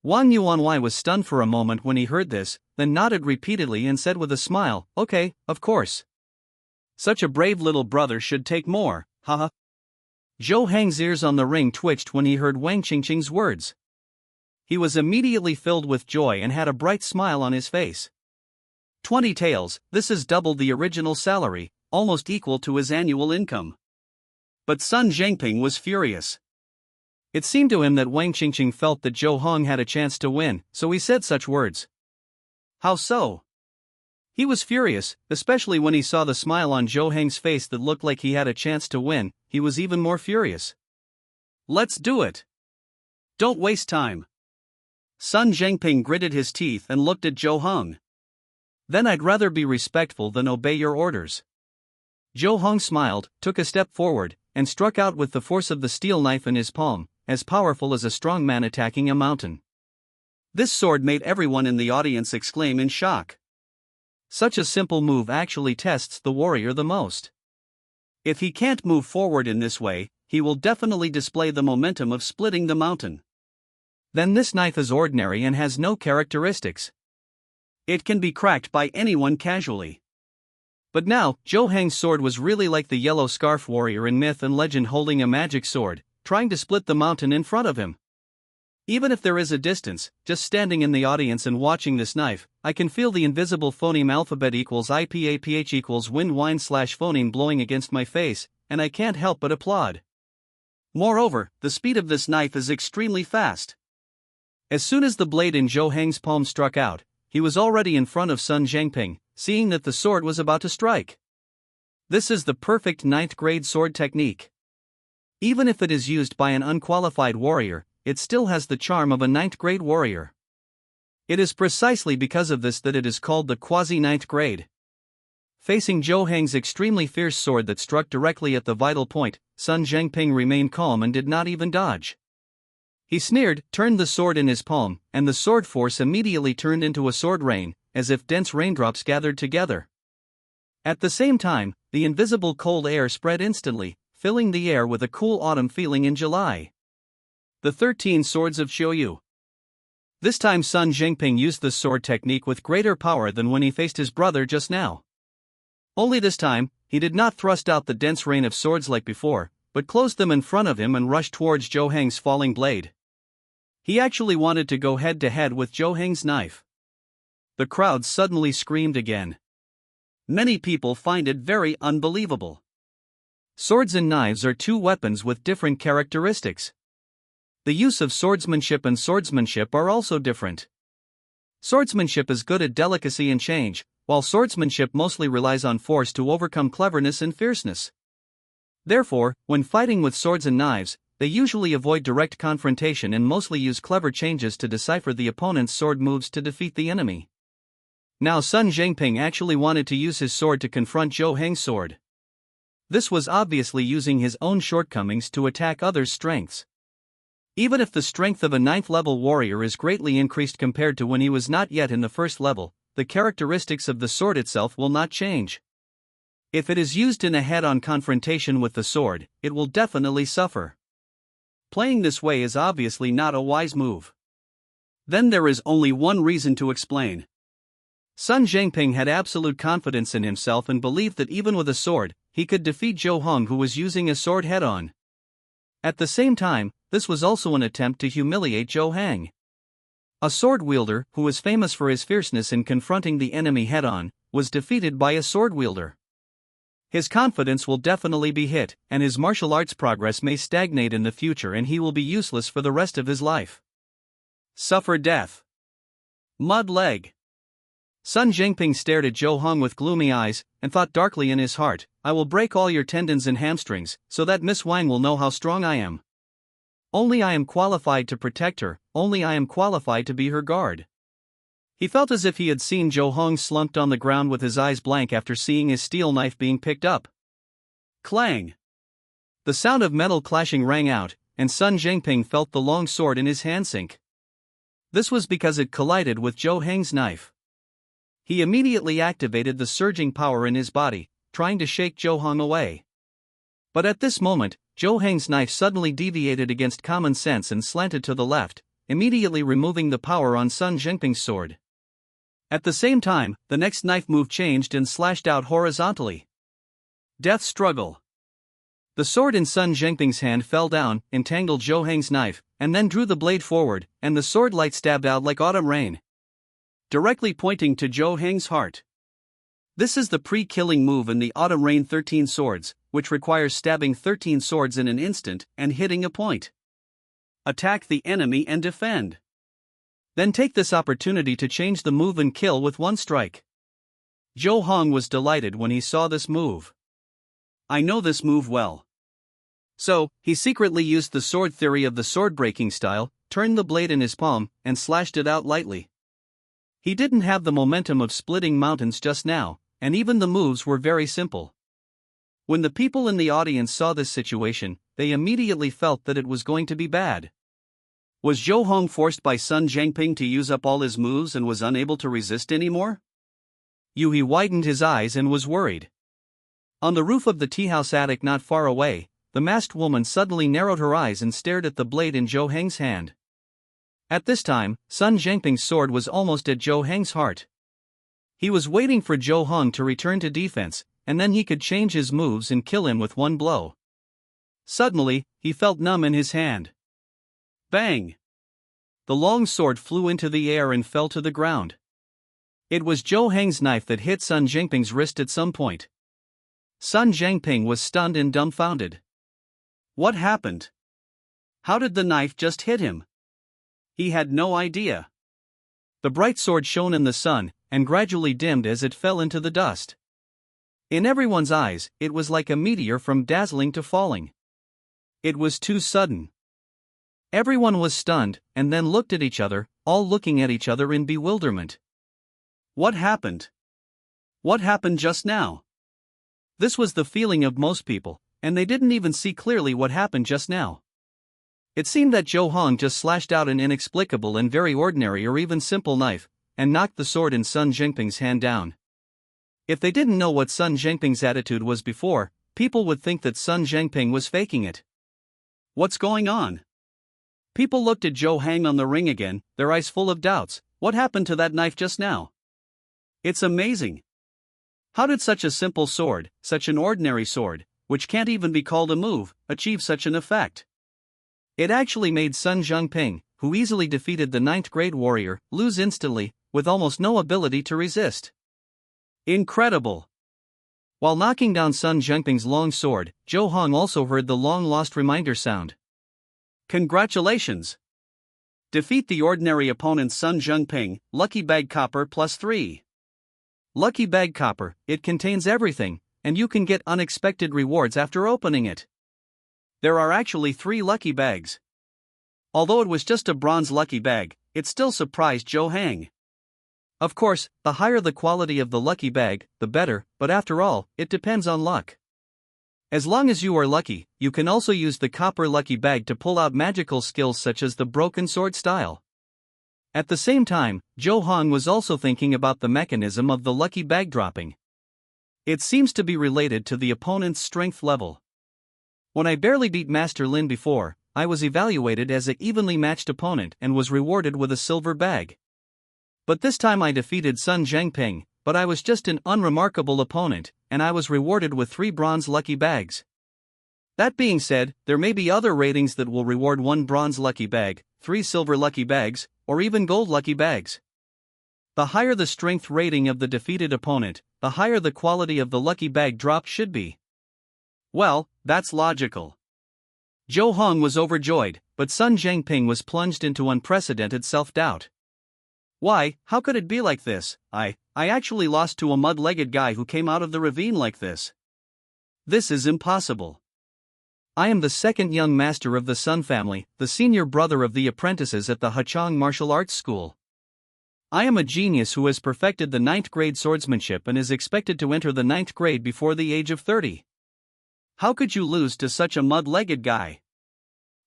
S1: Wang Yuanwei was stunned for a moment when he heard this, then nodded repeatedly and said with a smile, "Okay, of course. Such a brave little brother should take more, haha." Zhou Heng's ears on the ring twitched when he heard Wang Qingqing's words. He was immediately filled with joy and had a bright smile on his face. 20 taels, this is double the original salary, almost equal to his annual income. But Sun Zhengping was furious. It seemed to him that Wang Qingqing felt that Zhou Hong had a chance to win, so he said such words. How so? He was furious, especially when he saw the smile on Zhou Heng's face that looked like he had a chance to win. He was even more furious. Let's do it. Don't waste time. Sun Zhengping gritted his teeth and looked at Zhou Heng. Then I'd rather be respectful than obey your orders. Zhou Heng smiled, took a step forward, and struck out with the force of the steel knife in his palm, as powerful as a strong man attacking a mountain. This sword made everyone in the audience exclaim in shock. Such a simple move actually tests the warrior the most. If he can't move forward in this way, he will definitely display the momentum of splitting the mountain. Then this knife is ordinary and has no characteristics. It can be cracked by anyone casually. But now, Zhou Heng's sword was really like the yellow scarf warrior in myth and legend holding a magic sword, trying to split the mountain in front of him. Even if there is a distance, just standing in the audience and watching this knife, I can feel the invisible phoneme alphabet equals IPAPH equals wind wine / phoneme blowing against my face, and I can't help but applaud. Moreover, the speed of this knife is extremely fast. As soon as the blade in Zhou Heng's palm struck out, he was already in front of Sun Zhengping, seeing that the sword was about to strike. This is the perfect 9th grade sword technique. Even if it is used by an unqualified warrior, it still has the charm of a 9th grade warrior. It is precisely because of this that it is called the quasi-9th grade. Facing Zhou Heng's extremely fierce sword that struck directly at the vital point, Sun Zhengping remained calm and did not even dodge. He sneered, turned the sword in his palm, and the sword force immediately turned into a sword rain, as if dense raindrops gathered together. At the same time, the invisible cold air spread instantly, filling the air with a cool autumn feeling in July. The 13 Swords of Xiuyu. This time Sun Zhengping used the sword technique with greater power than when he faced his brother just now. Only this time, he did not thrust out the dense rain of swords like before, but closed them in front of him and rushed towards Zhou Heng's falling blade. He actually wanted to go head-to-head with Zhou Heng's knife. The crowd suddenly screamed again. Many people find it very unbelievable. Swords and knives are two weapons with different characteristics. The use of swordsmanship and swordsmanship are also different. Swordsmanship is good at delicacy and change, while swordsmanship mostly relies on force to overcome cleverness and fierceness. Therefore, when fighting with swords and knives, they usually avoid direct confrontation and mostly use clever changes to decipher the opponent's sword moves to defeat the enemy. Now Sun Zhengping actually wanted to use his sword to confront Zhou Heng's sword. This was obviously using his own shortcomings to attack others' strengths. Even if the strength of a 9th level warrior is greatly increased compared to when he was not yet in the 1st level, the characteristics of the sword itself will not change. If it is used in a head-on confrontation with the sword, it will definitely suffer. Playing this way is obviously not a wise move. Then there is only one reason to explain. Sun Zhengping had absolute confidence in himself and believed that even with a sword, he could defeat Zhou Heng, who was using a sword head-on. At the same time, this was also an attempt to humiliate Zhou Heng. A sword wielder, who was famous for his fierceness in confronting the enemy head-on, was defeated by a sword wielder. His confidence will definitely be hit, and his martial arts progress may stagnate in the future and he will be useless for the rest of his life. Suffer death. Mud leg. Sun Zhengping stared at Zhou Heng with gloomy eyes, and thought darkly in his heart, I will break all your tendons and hamstrings, so that Miss Wang will know how strong I am. Only I am qualified to protect her, only I am qualified to be her guard. He felt as if he had seen Zhou Heng slumped on the ground with his eyes blank after seeing his steel knife being picked up. Clang! The sound of metal clashing rang out, and Sun Zhengping felt the long sword in his hand sink. This was because it collided with Zhou Heng's knife. He immediately activated the surging power in his body, trying to shake Zhou Heng away. But at this moment, Zhou Heng's knife suddenly deviated against common sense and slanted to the left, immediately removing the power on Sun Zhengping's sword. At the same time, the next knife move changed and slashed out horizontally. Death struggle. The sword in Sun Zhengping's hand fell down, entangled Zhou Heng's knife, and then drew the blade forward, and the sword light stabbed out like autumn rain, directly pointing to Zhou Heng's heart. This is the pre-killing move in the Autumn Rain 13 Swords, which requires stabbing 13 swords in an instant and hitting a point. Attack the enemy and defend. Then take this opportunity to change the move and kill with one strike. Zhou Heng was delighted when he saw this move. I know this move well. So, he secretly used the sword theory of the sword breaking style, turned the blade in his palm, and slashed it out lightly. He didn't have the momentum of splitting mountains just now, and even the moves were very simple. When the people in the audience saw this situation, they immediately felt that it was going to be bad. Was Zhou Hong forced by Sun Zhangping to use up all his moves and was unable to resist anymore? Yui widened his eyes and was worried. On the roof of the tea house attic not far away, the masked woman suddenly narrowed her eyes and stared at the blade in Zhou Heng's hand. At this time, Sun Zhangping's sword was almost at Zhou Heng's heart. He was waiting for Zhou Hong to return to defense, and then he could change his moves and kill him with one blow. Suddenly, he felt numb in his hand. Bang! The long sword flew into the air and fell to the ground. It was Zhou Heng's knife that hit Sun Zhangping's wrist at some point. Sun Zhangping was stunned and dumbfounded. What happened? How did the knife just hit him? He had no idea. The bright sword shone in the sun, and gradually dimmed as it fell into the dust. In everyone's eyes, it was like a meteor from dazzling to falling. It was too sudden. Everyone was stunned, and then looked at each other, all looking at each other in bewilderment. What happened? What happened just now? This was the feeling of most people, and they didn't even see clearly what happened just now. It seemed that Zhou Hong just slashed out an inexplicable and very ordinary or even simple knife, and knocked the sword in Sun Zhangping's hand down. If they didn't know what Sun Zhangping's attitude was before, people would think that Sun Zhangping was faking it. What's going on? People looked at Zhou Heng on the ring again, their eyes full of doubts. What happened to that knife just now? It's amazing. How did such a simple sword, such an ordinary sword, which can't even be called a move, achieve such an effect? It actually made Sun Zhangping, who easily defeated the 9th grade warrior, lose instantly, with almost no ability to resist. Incredible! While knocking down Sun Zhangping's long sword, Zhou Hong also heard the long-lost reminder sound. Congratulations! Defeat the ordinary opponent Sun Zhangping, Lucky Bag Copper +3. Lucky Bag Copper, it contains everything, and you can get unexpected rewards after opening it. There are actually 3 lucky bags. Although it was just a bronze lucky bag, it still surprised Zhou Heng. Of course, the higher the quality of the lucky bag, the better, but after all, it depends on luck. As long as you are lucky, you can also use the copper lucky bag to pull out magical skills such as the broken sword style. At the same time, Zhou Hong was also thinking about the mechanism of the lucky bag dropping. It seems to be related to the opponent's strength level. When I barely beat Master Lin before, I was evaluated as an evenly matched opponent and was rewarded with a silver bag. But this time I defeated Sun Zhangping, but I was just an unremarkable opponent, and I was rewarded with 3 bronze lucky bags. That being said, there may be other ratings that will reward 1 bronze lucky bag, 3 silver lucky bags, or even gold lucky bags. The higher the strength rating of the defeated opponent, the higher the quality of the lucky bag drop should be. Well, that's logical. Zhou Hong was overjoyed, but Sun Zhangping was plunged into unprecedented self-doubt. Why, how could it be like this? I actually lost to a mud-legged guy who came out of the ravine like this. This is impossible. I am the second young master of the Sun family, the senior brother of the apprentices at the Hachang Martial Arts School. I am a genius who has perfected the 9th grade swordsmanship and is expected to enter the 9th grade before the age of 30. How could you lose to such a mud-legged guy?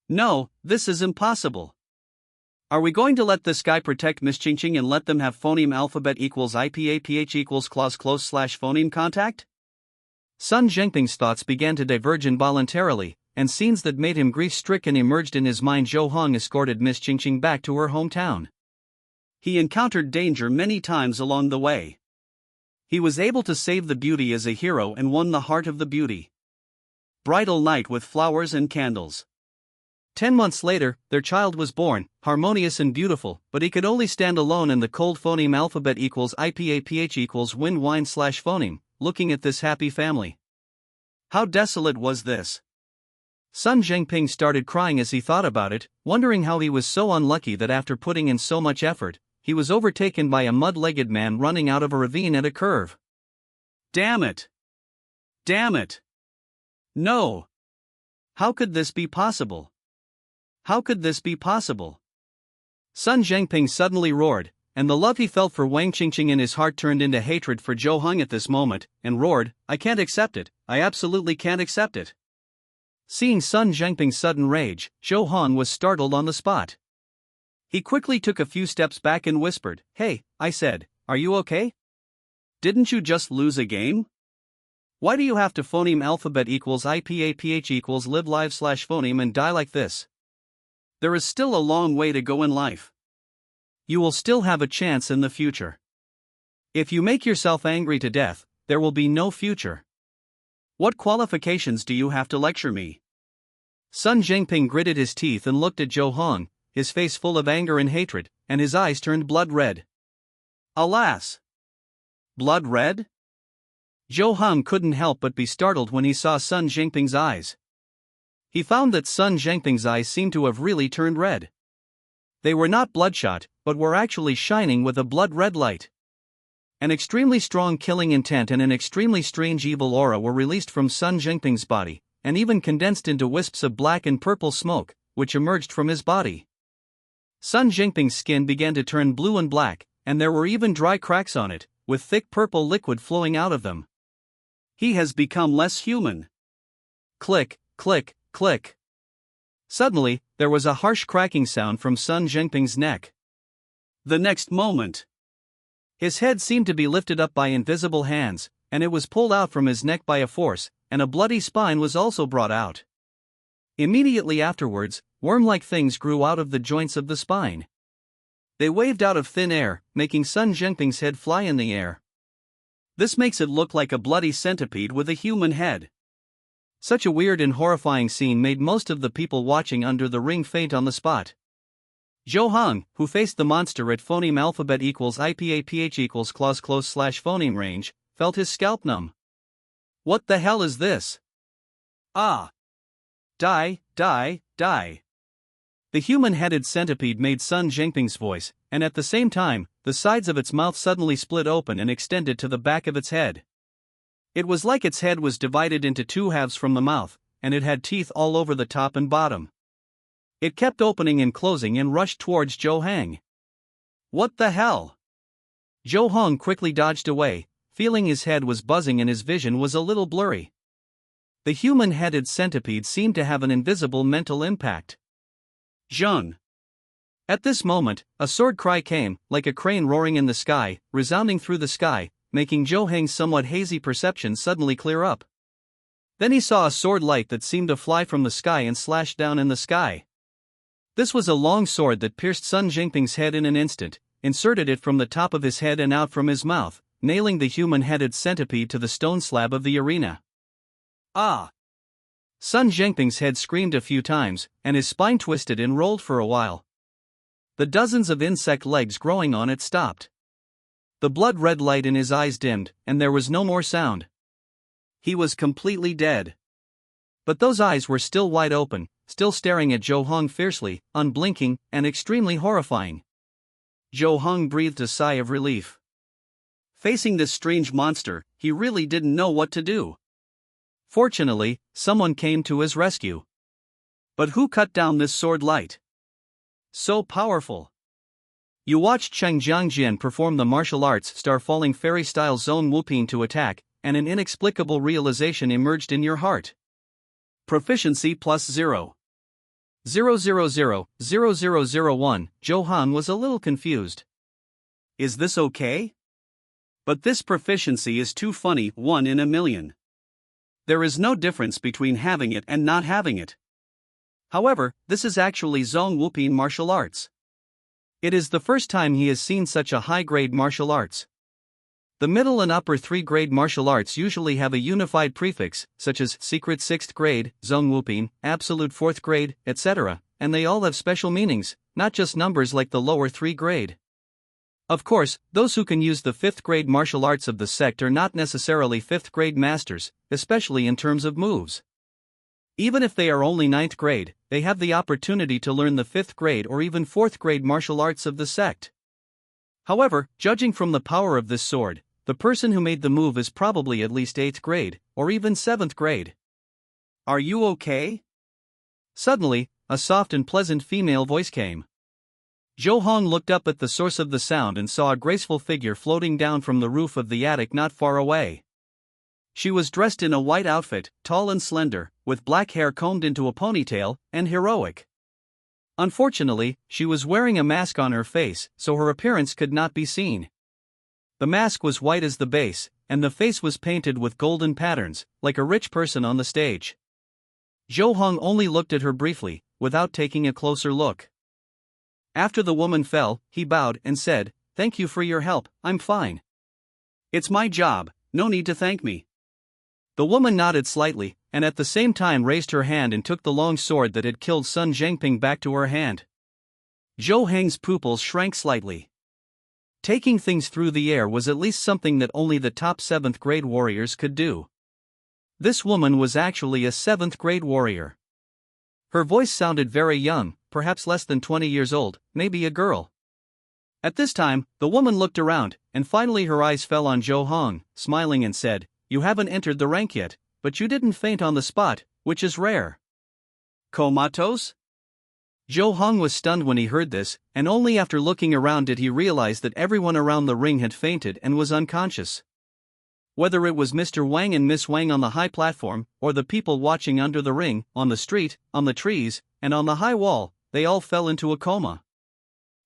S1: No, this is impossible. Are we going to let this guy protect Miss Ching Ching and let them have phoneme alphabet equals IPAPH equals clause close / phoneme contact? Sun Zhangping's thoughts began to diverge involuntarily, and scenes that made him grief-stricken emerged in his mind. Zhou Hong escorted Miss Ching Ching back to her hometown. He encountered danger many times along the way. He was able to save the beauty as a hero and won the heart of the beauty. Bridal night with flowers and candles. 10 months later, their child was born, harmonious and beautiful, but he could only stand alone in the cold phoneme alphabet equals IPAPH equals wind wine / phoneme, looking at this happy family. How desolate was this? Sun Zhangping started crying as he thought about it, wondering how he was so unlucky that after putting in so much effort, he was overtaken by a mud-legged man running out of a ravine at a curve. Damn it! Damn it! No! How could this be possible? How could this be possible? Sun Zhengping suddenly roared, and the love he felt for Wang Qingqing in his heart turned into hatred for Zhou Heng at this moment, and roared, "I can't accept it, I absolutely can't accept it." Seeing Sun Zhengping's sudden rage, Zhou Heng was startled on the spot. He quickly took a few steps back and whispered, "Hey," I said, "are you okay? Didn't you just lose a game? Why do you have to phoneme alphabet equals IPAPH equals live live slash phoneme and die like this? There is still a long way to go in life. You will still have a chance in the future. If you make yourself angry to death, there will be no future. What qualifications do you have to lecture me?" Sun Zhengping gritted his teeth and looked at Zhou Heng, his face full of anger and hatred, and his eyes turned blood red. Alas! Blood red? Zhou Heng couldn't help but be startled when he saw Sun Zhengping's eyes. He found that Sun Zhengping's eyes seemed to have really turned red. They were not bloodshot, but were actually shining with a blood-red light. An extremely strong killing intent and an extremely strange evil aura were released from Sun Zhengping's body, and even condensed into wisps of black and purple smoke, which emerged from his body. Sun Zhengping's skin began to turn blue and black, and there were even dry cracks on it, with thick purple liquid flowing out of them. He has become less human. Click, click, click. Suddenly, there was a harsh cracking sound from Sun Zhengping's neck. The next moment, his head seemed to be lifted up by invisible hands, and it was pulled out from his neck by a force, and a bloody spine was also brought out. Immediately afterwards, worm-like things grew out of the joints of the spine. They waved out of thin air, making Sun Zhengping's head fly in the air. This makes it look like a bloody centipede with a human head. Such a weird and horrifying scene made most of the people watching under the ring faint on the spot. Zhou Heng, who faced the monster at phoneme alphabet equals IPAPH equals clause close slash phoneme range, felt his scalp numb. What the hell is this? Ah! Die, die, die. The human-headed centipede made Sun Zhengping's voice, and at the same time, the sides of its mouth suddenly split open and extended to the back of its head. It was like its head was divided into two halves from the mouth, and it had teeth all over the top and bottom. It kept opening and closing and rushed towards Zhou Heng. What the hell? Zhou Heng quickly dodged away, feeling his head was buzzing and his vision was a little blurry. The human-headed centipede seemed to have an invisible mental impact. Zheng. At this moment, a sword cry came, like a crane roaring in the sky, resounding through the sky, making Zhou Heng's somewhat hazy perception suddenly clear up. Then he saw a sword light that seemed to fly from the sky and slash down in the sky. This was a long sword that pierced Sun Zhengping's head in an instant, inserted it from the top of his head and out from his mouth, nailing the human-headed centipede to the stone slab of the arena. Ah! Sun Zhengping's head screamed a few times, and his spine twisted and rolled for a while. The dozens of insect legs growing on it stopped. The blood-red light in his eyes dimmed, and there was no more sound. He was completely dead. But those eyes were still wide open, still staring at Zhou Heng fiercely, unblinking, and extremely horrifying. Zhou Heng breathed a sigh of relief. Facing this strange monster, he really didn't know what to do. Fortunately, someone came to his rescue. But who cut down this sword light? So powerful. You watched Cheng Jiangjian perform the martial arts star-falling fairy-style zone whooping to attack, and an inexplicable realization emerged in your heart. Proficiency plus 0. 0000001. Zhou Heng was a little confused. Is this okay? But this proficiency is too funny, 1 in a million. There is no difference between having it and not having it. However, this is actually Zhong Wuping martial arts. It is the first time he has seen such a high-grade martial arts. The middle and upper 3-grade martial arts usually have a unified prefix, such as secret 6th grade, Zhong Wuping, absolute 4th grade, etc., and they all have special meanings, not just numbers like the lower 3 grade. Of course, those who can use the 5th grade martial arts of the sect are not necessarily 5th grade masters, especially in terms of moves. Even if they are only 9th grade, they have the opportunity to learn the 5th grade or even 4th grade martial arts of the sect. However, judging from the power of this sword, the person who made the move is probably at least 8th grade, or even 7th grade. Are you okay? Suddenly, a soft and pleasant female voice came. Zhou Hong looked up at the source of the sound and saw a graceful figure floating down from the roof of the attic not far away. She was dressed in a white outfit, tall and slender, with black hair combed into a ponytail, and heroic. Unfortunately, she was wearing a mask on her face, so her appearance could not be seen. The mask was white as the base, and the face was painted with golden patterns, like a rich person on the stage. Zhou Hong only looked at her briefly, without taking a closer look. After the woman fell, he bowed and said, "Thank you for your help, I'm fine. It's my job, no need to thank me." The woman nodded slightly, and at the same time raised her hand and took the long sword that had killed Sun Zhengping back to her hand. Zhou Heng's pupils shrank slightly. Taking things through the air was at least something that only the top 7th grade warriors could do. This woman was actually a 7th grade warrior. Her voice sounded very young, perhaps less than 20 years old, maybe a girl. At this time, the woman looked around, and finally her eyes fell on Zhou Hong, smiling and said, "You haven't entered the rank yet, but you didn't faint on the spot, which is rare." Comatose? Zhou Hong was stunned when he heard this, and only after looking around did he realize that everyone around the ring had fainted and was unconscious. Whether it was Mr. Wang and Miss Wang on the high platform, or the people watching under the ring, on the street, on the trees, and on the high wall, they all fell into a coma.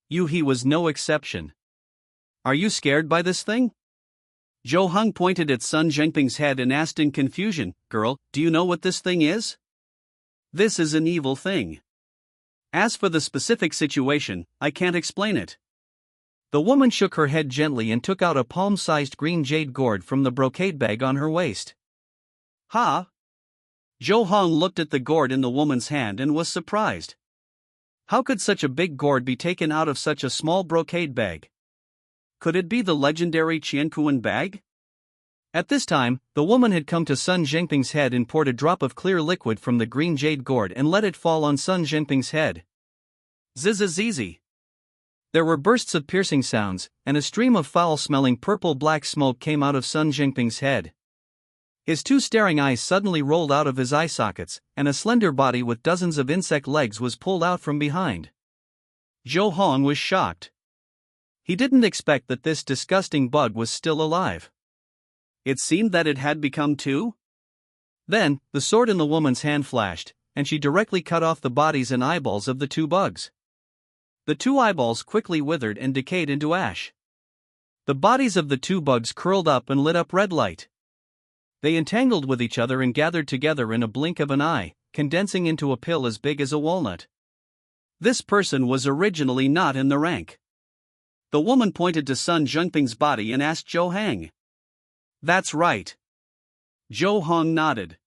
S1: He was no exception. "Are you scared by this thing?" Zhou Hong pointed at Sun Zhengping's head and asked in confusion, "Girl, do you know what this thing is?" "This is an evil thing. As for the specific situation, I can't explain it." The woman shook her head gently and took out a palm-sized green jade gourd from the brocade bag on her waist. "Ha!" Zhou Hong looked at the gourd in the woman's hand and was surprised. How could such a big gourd be taken out of such a small brocade bag? Could it be the legendary Qiankuan bag? At this time, the woman had come to Sun Zhengping's head and poured a drop of clear liquid from the green jade gourd and let it fall on Sun Zhengping's head. Zzzz. There were bursts of piercing sounds, and a stream of foul-smelling purple-black smoke came out of Sun Zhengping's head. His two staring eyes suddenly rolled out of his eye sockets, and a slender body with dozens of insect legs was pulled out from behind. Zhou Hong was shocked. He didn't expect that this disgusting bug was still alive. It seemed that it had become two. Then, the sword in the woman's hand flashed, and she directly cut off the bodies and eyeballs of the two bugs. The two eyeballs quickly withered and decayed into ash. The bodies of the two bugs curled up and lit up red light. They entangled with each other and gathered together in a blink of an eye, condensing into a pill as big as a walnut. This person was originally not in the rank. The woman pointed to Sun Zhengping's body and asked Zhou Hang. "That's right." Zhou Hong nodded.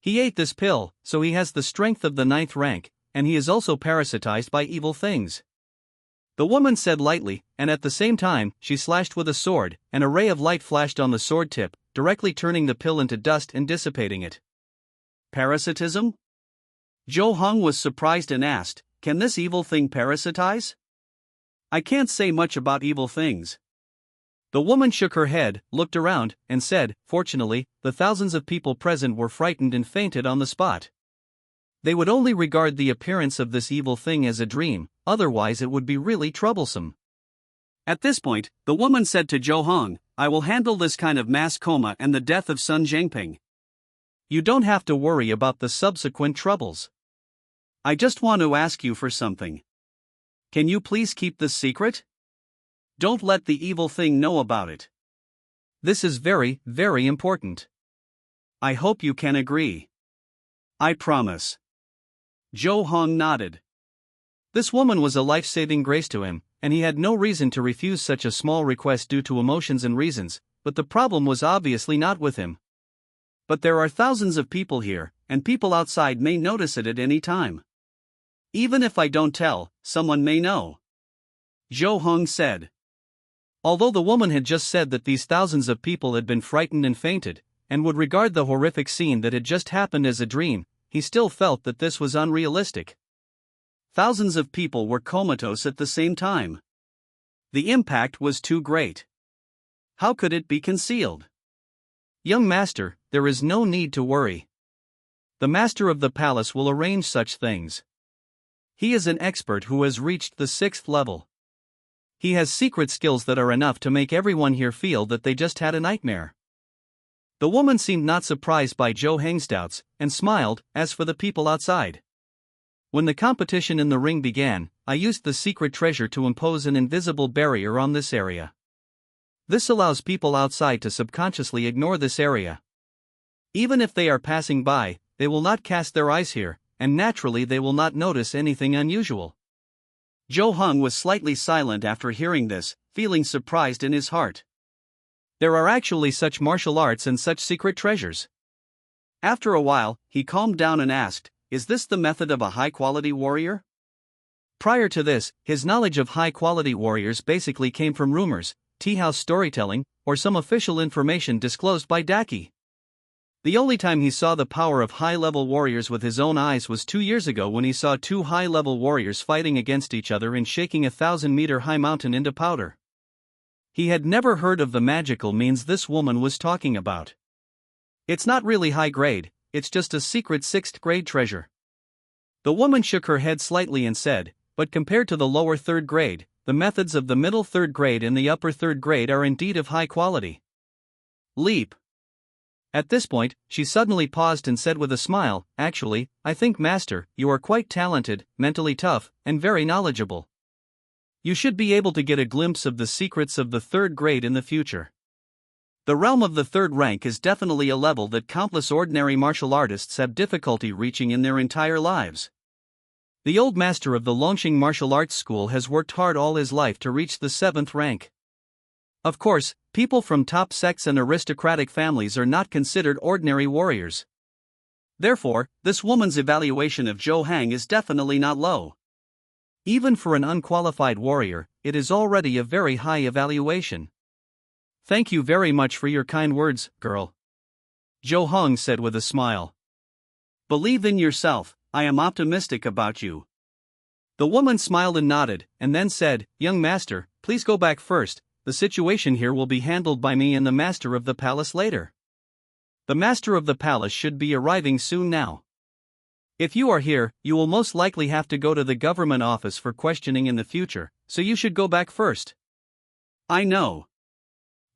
S1: "He ate this pill, so he has the strength of the 9th rank, and he is also parasitized by evil things." The woman said lightly, and at the same time, she slashed with a sword, and a ray of light flashed on the sword tip, directly turning the pill into dust and dissipating it. "Parasitism?" Zhou Hong was surprised and asked, "Can this evil thing parasitize?" "I can't say much about evil things." The woman shook her head, looked around, and said, "Fortunately, the thousands of people present were frightened and fainted on the spot. They would only regard the appearance of this evil thing as a dream, otherwise it would be really troublesome." At this point, the woman said to Zhou Hong, "I will handle this kind of mass coma and the death of Sun Zhengping. You don't have to worry about the subsequent troubles. I just want to ask you for something. Can you please keep this secret? Don't let the evil thing know about it. This is very, very important. I hope you can agree." "I promise." Zhou Hong nodded. This woman was a life-saving grace to him, and he had no reason to refuse such a small request due to emotions and reasons, but the problem was obviously not with him. "But there are thousands of people here, and people outside may notice it at any time. Even if I don't tell, someone may know," Zhou Hong said. Although the woman had just said that these thousands of people had been frightened and fainted, and would regard the horrific scene that had just happened as a dream, he still felt that this was unrealistic. Thousands of people were comatose at the same time. The impact was too great. How could it be concealed? "Young master, there is no need to worry. The master of the palace will arrange such things. He is an expert who has reached the 6th level. He has secret skills that are enough to make everyone here feel that they just had a nightmare. The woman seemed not surprised by Zhou Heng's doubts, and smiled. As for the people outside, when the competition in the ring began, I used the secret treasure to impose an invisible barrier on this area. This allows people outside to subconsciously ignore this area. Even if they are passing by, they will not cast their eyes here, and naturally they will not notice anything unusual. Zhou Heng was slightly silent after hearing this, feeling surprised in his heart. There are actually such martial arts and such secret treasures. After a while, he calmed down and asked, "Is this the method of a high-quality warrior?" Prior to this, his knowledge of high-quality warriors basically came from rumors, tea house storytelling, or some official information disclosed by Daki. The only time he saw the power of high-level warriors with his own eyes was 2 years ago when he saw 2 high-level warriors fighting against each other and shaking a 1,000-meter-high mountain into powder. He had never heard of the magical means this woman was talking about. It's not really high grade, it's just a secret 6th grade treasure. The woman shook her head slightly and said, "But compared to the lower 3rd grade, the methods of the middle 3rd grade and the upper 3rd grade are indeed of high quality." Leap. At this point, she suddenly paused and said with a smile, "Actually, I think, Master, you are quite talented, mentally tough, and very knowledgeable. You should be able to get a glimpse of the secrets of the 3rd grade in the future. The realm of the 3rd rank is definitely a level that countless ordinary martial artists have difficulty reaching in their entire lives. The old master of the Longxing Martial Arts School has worked hard all his life to reach the 7th rank. Of course, people from top sects and aristocratic families are not considered ordinary warriors. Therefore, this woman's evaluation of Zhou Heng is definitely not low. Even for an unqualified warrior, it is already a very high evaluation. "Thank you very much for your kind words, girl," Zhou Heng said with a smile. "Believe in yourself, I am optimistic about you." The woman smiled and nodded, and then said, "Young master, please go back first. The situation here will be handled by me and the master of the palace later. The master of the palace should be arriving soon now. If you are here, you will most likely have to go to the government office for questioning in the future, so you should go back first." "I know."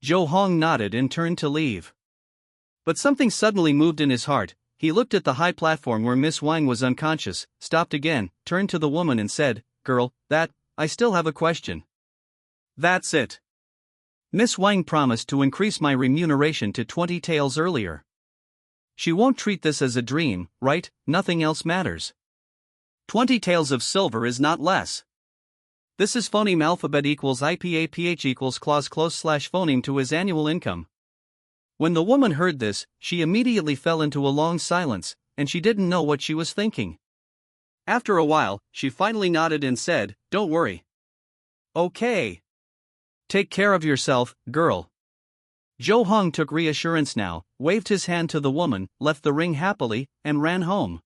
S1: Zhou Heng nodded and turned to leave. But something suddenly moved in his heart. He looked at the high platform where Miss Wang was unconscious, stopped again, turned to the woman and said, "Girl, I still have a question." "That's it. Miss Wang promised to increase my remuneration to 20 taels earlier. She won't treat this as a dream, right? Nothing else matters. 20 taels of silver is not less. This is phoneme alphabet equals IPAPH equals clause close slash phoneme to his annual income." When the woman heard this, she immediately fell into a long silence, and she didn't know what she was thinking. After a while, she finally nodded and said, "Don't worry. Okay. Take care of yourself, girl." Zhou Heng took reassurance now, waved his hand to the woman, left the ring happily, and ran home.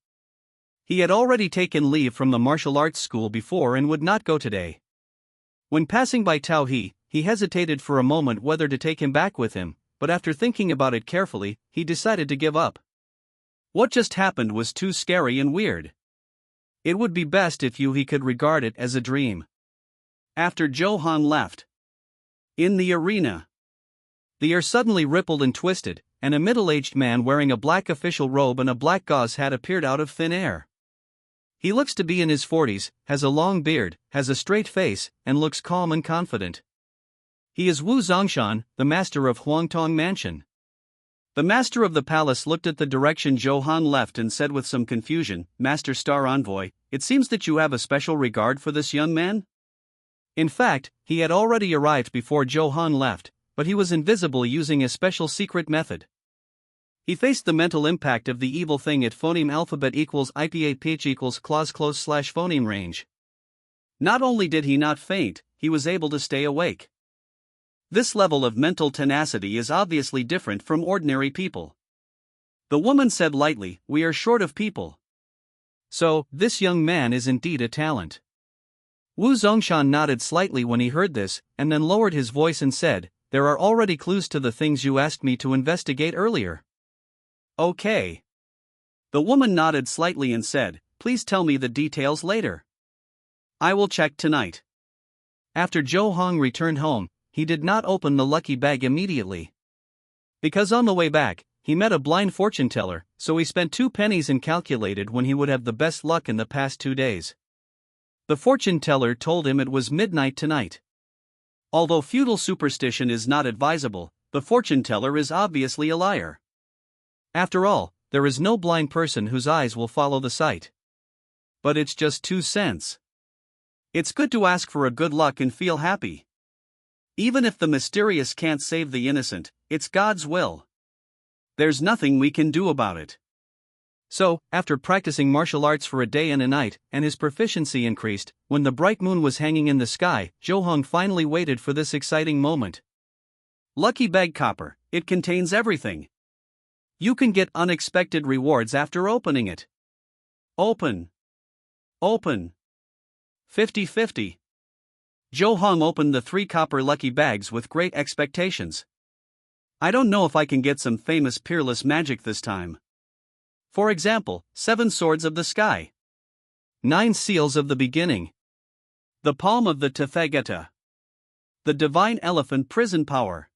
S1: He had already taken leave from the martial arts school before and would not go today. When passing by Tao He hesitated for a moment whether to take him back with him, but after thinking about it carefully, he decided to give up. What just happened was too scary and weird. It would be best if he could regard it as a dream. After Zhou Heng left. In the arena. The air suddenly rippled and twisted, and a middle-aged man wearing a black official robe and a black gauze hat appeared out of thin air. He looks to be in his 40s, has a long beard, has a straight face, and looks calm and confident. He is Wu Zongshan, the master of Huangtong Mansion. The master of the palace looked at the direction Zhou Heng left and said with some confusion, "Master Star Envoy, it seems that you have a special regard for this young man?" In fact, he had already arrived before Zhou Heng left, but he was invisible using a special secret method. He faced the mental impact of the evil thing at phoneme alphabet equals IPAPH equals clause close slash phoneme range. Not only did he not faint, he was able to stay awake. This level of mental tenacity is obviously different from ordinary people. The woman said lightly, "We are short of people." So, this young man is indeed a talent. Wu Zongshan nodded slightly when he heard this, and then lowered his voice and said, "There are already clues to the things you asked me to investigate earlier." Okay. The woman nodded slightly and said, "Please tell me the details later." I will check tonight. After Zhou Hong returned home, he did not open the lucky bag immediately. Because on the way back, he met a blind fortune teller, so he spent 2 pennies and calculated when he would have the best luck in the past 2 days. The fortune teller told him it was midnight tonight. Although feudal superstition is not advisable, the fortune teller is obviously a liar. After all, there is no blind person whose eyes will follow the sight. But it's just 2 cents. It's good to ask for a good luck and feel happy. Even if the mysterious can't save the innocent, it's God's will. There's nothing we can do about it. So, after practicing martial arts for a day and a night, and his proficiency increased, when the bright moon was hanging in the sky, Zhou Hong finally waited for this exciting moment. Lucky bag copper, it contains everything. You can get unexpected rewards after opening it. Open. Open. 50-50. Zhou Hong opened the 3 copper lucky bags with great expectations. I don't know if I can get some famous peerless magic this time. For example, 7 swords of the sky. 9 seals of the beginning. The palm of the Tathagata. The divine elephant prison power.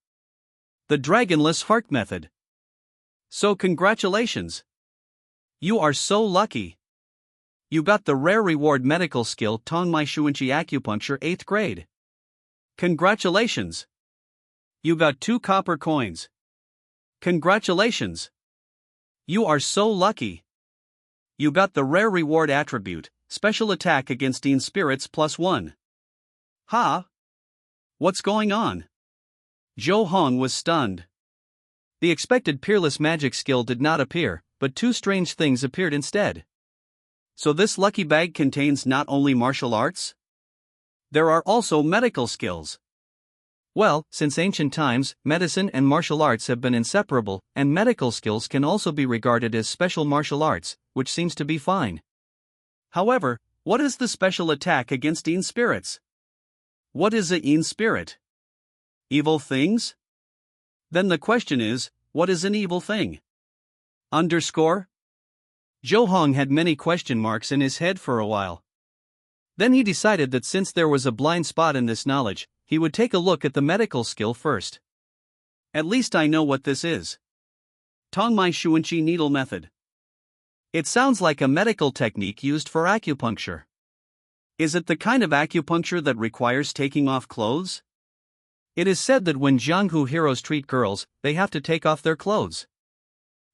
S1: The dragonless heart method. So congratulations. You are so lucky. You got the rare reward medical skill Tongmai Shuanqi acupuncture 8th grade. Congratulations. You got 2 copper coins. Congratulations. You are so lucky. You got the rare reward attribute, special attack against Dean spirits +1. Ha? What's going on? Zhou Hong was stunned. The expected peerless magic skill did not appear, but 2 strange things appeared instead. So this lucky bag contains not only martial arts? There are also medical skills. Well, since ancient times, medicine and martial arts have been inseparable, and medical skills can also be regarded as special martial arts, which seems to be fine. However, what is the special attack against Dean spirits? What is a Dean spirit? Evil things? Then the question is, what is an evil thing? Underscore? Zhou Hong had many question marks in his head for a while. Then he decided that since there was a blind spot in this knowledge, he would take a look at the medical skill first. At least I know what this is. Tongmai Shuanqi needle method. It sounds like a medical technique used for acupuncture. Is it the kind of acupuncture that requires taking off clothes? It is said that when Jianghu heroes treat girls, they have to take off their clothes.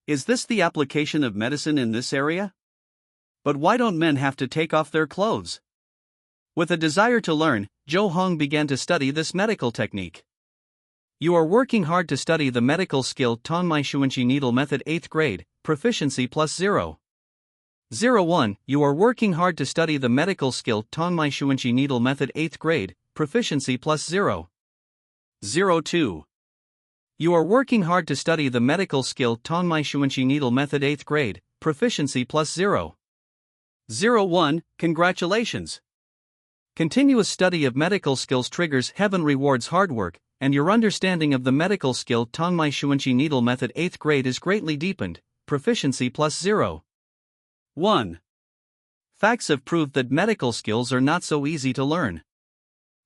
S1: Is this the application of medicine in this area? But why don't men have to take off their clothes? With a desire to learn, Zhou Hong began to study this medical technique. You are working hard to study the medical skill Tongmai Shuanqi needle method 8th grade, proficiency +0. 01. You are working hard to study the medical skill Tongmai Shuanqi needle method 8th grade, proficiency +0. 02. You are working hard to study the medical skill Tongmai Shuanqi needle method 8th grade, proficiency +0. 01. Congratulations. Continuous study of medical skills triggers heaven rewards hard work, and your understanding of the medical skill Tongmai Shuanqi needle method 8th grade is greatly deepened, proficiency +0. 1. Facts have proved that medical skills are not so easy to learn.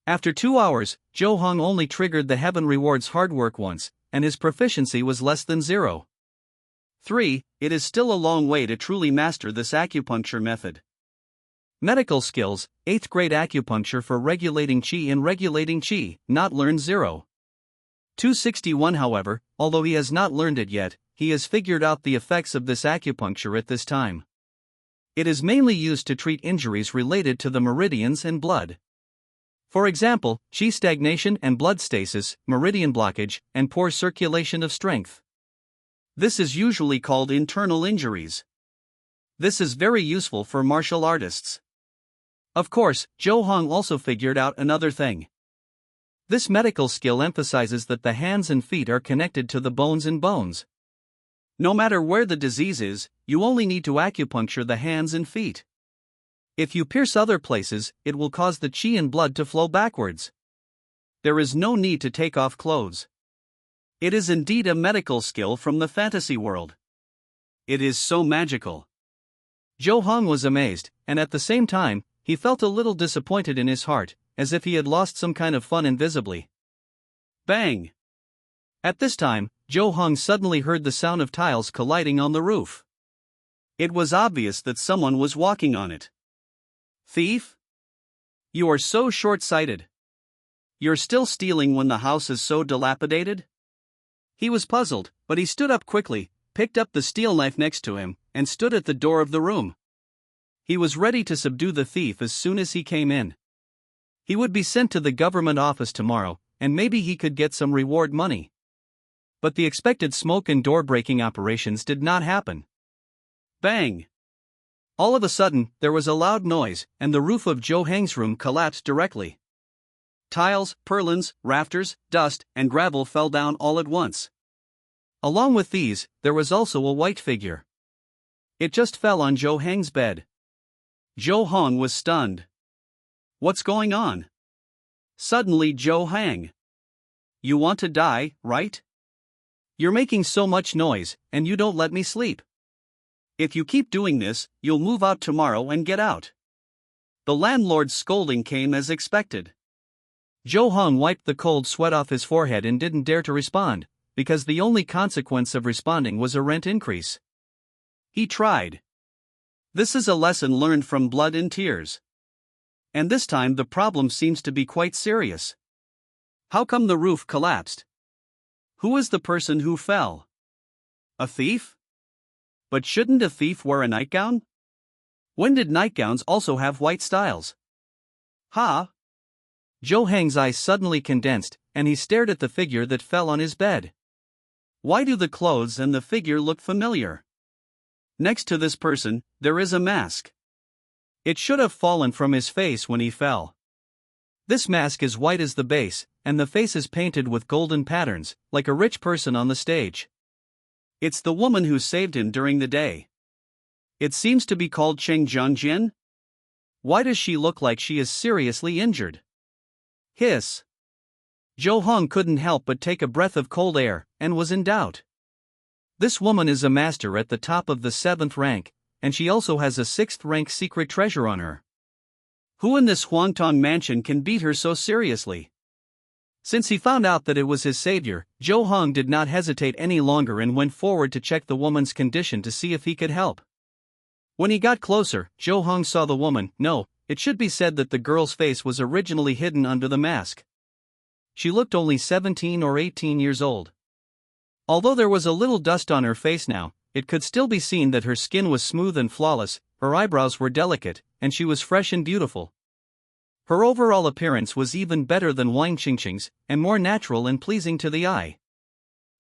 S1: After 2 hours, Zhou Hong only triggered the heaven rewards hard work once, and his proficiency was less than 0. 3. It is still a long way to truly master this acupuncture method. Medical skills, 8th grade acupuncture for regulating qi and regulating qi, not learned 0. 261. However, although he has not learned it yet, he has figured out the effects of this acupuncture at this time. It is mainly used to treat injuries related to the meridians and blood. For example, qi stagnation and blood stasis, meridian blockage, and poor circulation of strength. This is usually called internal injuries. This is very useful for martial artists. Of course, Zhou Hong also figured out another thing. This medical skill emphasizes that the hands and feet are connected to the bones and bones. No matter where the disease is, you only need to acupuncture the hands and feet. If you pierce other places, it will cause the qi and blood to flow backwards. There is no need to take off clothes. It is indeed a medical skill from the fantasy world. It is so magical. Zhou Hong was amazed, and at the same time, he felt a little disappointed in his heart, as if he had lost some kind of fun invisibly. Bang! At this time, Joe Hung suddenly heard the sound of tiles colliding on the roof. It was obvious that someone was walking on it. Thief? You are so short-sighted. You're still stealing when the house is so dilapidated? He was puzzled, but he stood up quickly, picked up the steel knife next to him, and stood at the door of the room. He was ready to subdue the thief as soon as he came in. He would be sent to the government office tomorrow, and maybe he could get some reward money. But the expected smoke and door-breaking operations did not happen. Bang! All of a sudden, there was a loud noise, and the roof of Joe Hang's room collapsed directly. Tiles, purlins, rafters, dust, and gravel fell down all at once. Along with these, there was also a white figure. It just fell on Joe Hang's bed. Joe Hang was stunned. What's going on? Suddenly Joe Hang. You want to die, right? You're making so much noise, and you don't let me sleep. If you keep doing this, you'll move out tomorrow and get out. The landlord's scolding came as expected. Joe Hung wiped the cold sweat off his forehead and didn't dare to respond, because the only consequence of responding was a rent increase. He tried. This is a lesson learned from blood and tears. And this time the problem seems to be quite serious. How come the roof collapsed? Who is the person who fell? A thief? But shouldn't a thief wear a nightgown? When did nightgowns also have white styles? Ha! Joe Hang's eyes suddenly condensed, and he stared at the figure that fell on his bed. Why do the clothes and the figure look familiar? Next to this person, there is a mask. It should have fallen from his face when he fell. This mask is white as the base, and the face is painted with golden patterns, like a rich person on the stage. It's the woman who saved him during the day. It seems to be called Cheng Jiangjin. Why does she look like she is seriously injured? Hiss. Joe Hung couldn't help but take a breath of cold air, and was in doubt. This woman is a master at the top of the 7th rank, and she also has a 6th rank secret treasure on her. Who in this Huangtong mansion can beat her so seriously? Since he found out that it was his savior, Joe Hung did not hesitate any longer and went forward to check the woman's condition to see if he could help. When he got closer, Joe Hung saw the woman. No, it should be said that the girl's face was originally hidden under the mask. She looked only 17 or 18 years old. Although there was a little dust on her face now, it could still be seen that her skin was smooth and flawless, her eyebrows were delicate, and she was fresh and beautiful. Her overall appearance was even better than Wang Qingqing's, and more natural and pleasing to the eye.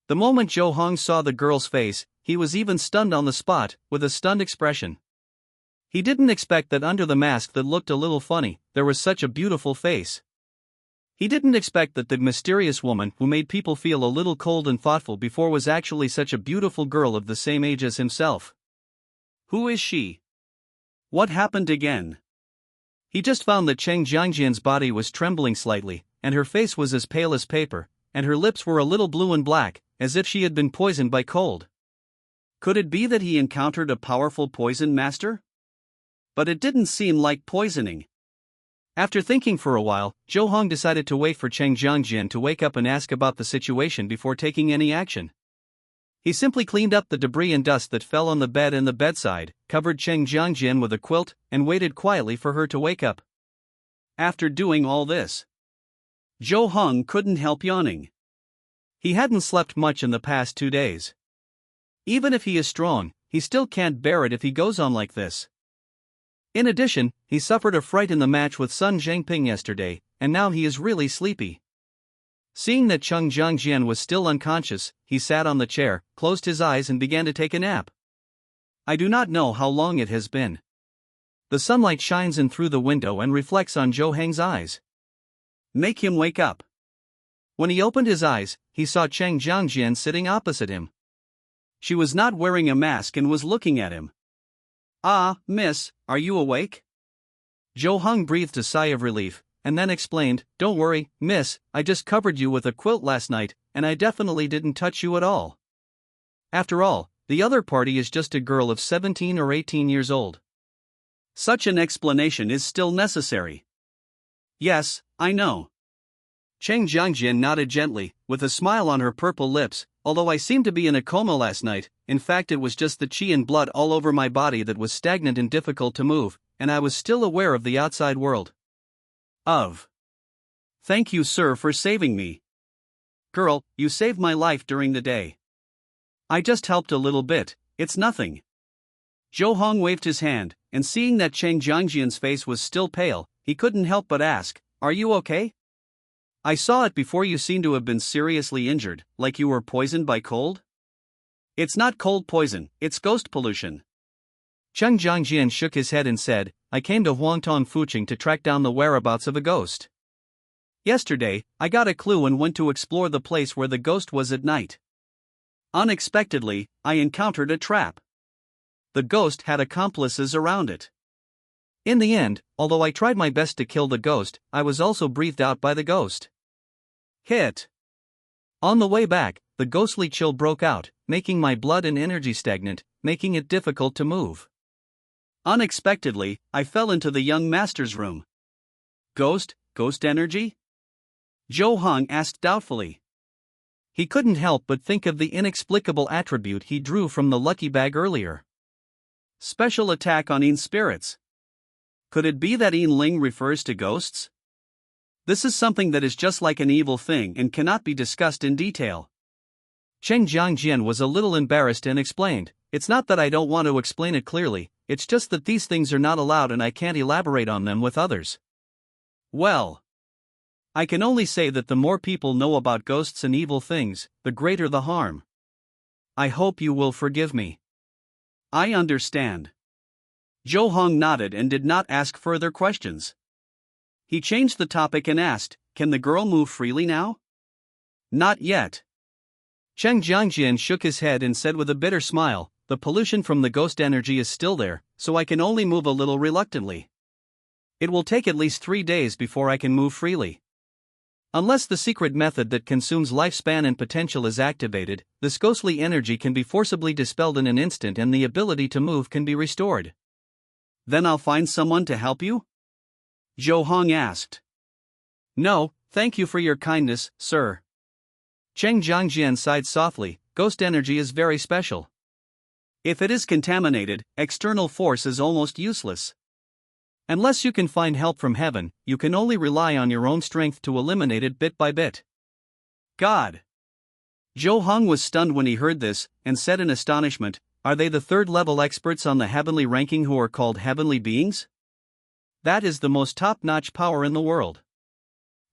S1: The moment Joe Hung saw the girl's face, he was even stunned on the spot, with a stunned expression. He didn't expect that under the mask that looked a little funny, there was such a beautiful face. He didn't expect that the mysterious woman who made people feel a little cold and thoughtful before was actually such a beautiful girl of the same age as himself. Who is she? What happened again? He just found that Cheng Jiangjian's body was trembling slightly, and her face was as pale as paper, and her lips were a little blue and black, as if she had been poisoned by cold. Could it be that he encountered a powerful poison master? But it didn't seem like poisoning. After thinking for a while, Joe Hung decided to wait for Cheng Jiangjian to wake up and ask about the situation before taking any action. He simply cleaned up the debris and dust that fell on the bed and the bedside, covered Cheng Jiangjian with a quilt, and waited quietly for her to wake up. After doing all this, Joe Hung couldn't help yawning. He hadn't slept much in the past 2 days. Even if he is strong, he still can't bear it if he goes on like this. In addition, he suffered a fright in the match with Sun Zhangping yesterday, and now he is really sleepy. Seeing that Cheng Jiangjian was still unconscious, he sat on the chair, closed his eyes and began to take a nap. I do not know how long it has been. The sunlight shines in through the window and reflects on Joe Hang's eyes. Make him wake up. When he opened his eyes, he saw Cheng Jiangjian sitting opposite him. She was not wearing a mask and was looking at him. Ah, miss, are you awake? Joe Hung breathed a sigh of relief, and then explained, Don't worry, miss, I just covered you with a quilt last night, and I definitely didn't touch you at all. After all, the other party is just a girl of 17 or 18 years old. Such an explanation is still necessary. Yes, I know. Cheng Jiangjian nodded gently, with a smile on her purple lips. Although I seemed to be in a coma last night, in fact it was just the qi and blood all over my body that was stagnant and difficult to move, and I was still aware of the outside world. Thank you, sir, for saving me. Girl, you saved my life during the day. I just helped a little bit, it's nothing. Zhou Hong waved his hand, and seeing that Cheng Jiangjian's face was still pale, he couldn't help but ask, "Are you okay? I saw it before, you seem to have been seriously injured, like you were poisoned by cold?" "It's not cold poison, it's ghost pollution." Cheng Jiangjian shook his head and said, "I came to Huangtong Fuching to track down the whereabouts of a ghost. Yesterday, I got a clue and went to explore the place where the ghost was at night. Unexpectedly, I encountered a trap. The ghost had accomplices around it. In the end, although I tried my best to kill the ghost, I was also breathed out by the ghost. Hit. On the way back, the ghostly chill broke out, making my blood and energy stagnant, making it difficult to move. Unexpectedly, I fell into the young master's room." Ghost energy? Zhou Hong asked doubtfully. He couldn't help but think of the inexplicable attribute he drew from the lucky bag earlier. Special attack on Yin spirits. Could it be that Yin Ling refers to ghosts? This is something that is just like an evil thing and cannot be discussed in detail. Cheng Jiangjian was a little embarrassed and explained, "It's not that I don't want to explain it clearly, it's just that these things are not allowed and I can't elaborate on them with others." Well, I can only say that the more people know about ghosts and evil things, the greater the harm. I hope you will forgive me. I understand. Zhou Hong nodded and did not ask further questions. He changed the topic and asked, "Can the girl move freely now?" "Not yet." Cheng Jiangjian shook his head and said with a bitter smile, "The pollution from the ghost energy is still there, so I can only move a little reluctantly. It will take at least 3 days before I can move freely. Unless the secret method that consumes lifespan and potential is activated, this ghostly energy can be forcibly dispelled in an instant and the ability to move can be restored." "Then I'll find someone to help you?" Zhou Hong asked. "No, thank you for your kindness, sir." Cheng Jiangjian sighed softly, "Ghost energy is very special. If it is contaminated, external force is almost useless. Unless you can find help from heaven, you can only rely on your own strength to eliminate it bit by bit." "God!" Zhou Hong was stunned when he heard this, and said in astonishment, "Are they the third-level experts on the heavenly ranking who are called heavenly beings? That is the most top-notch power in the world.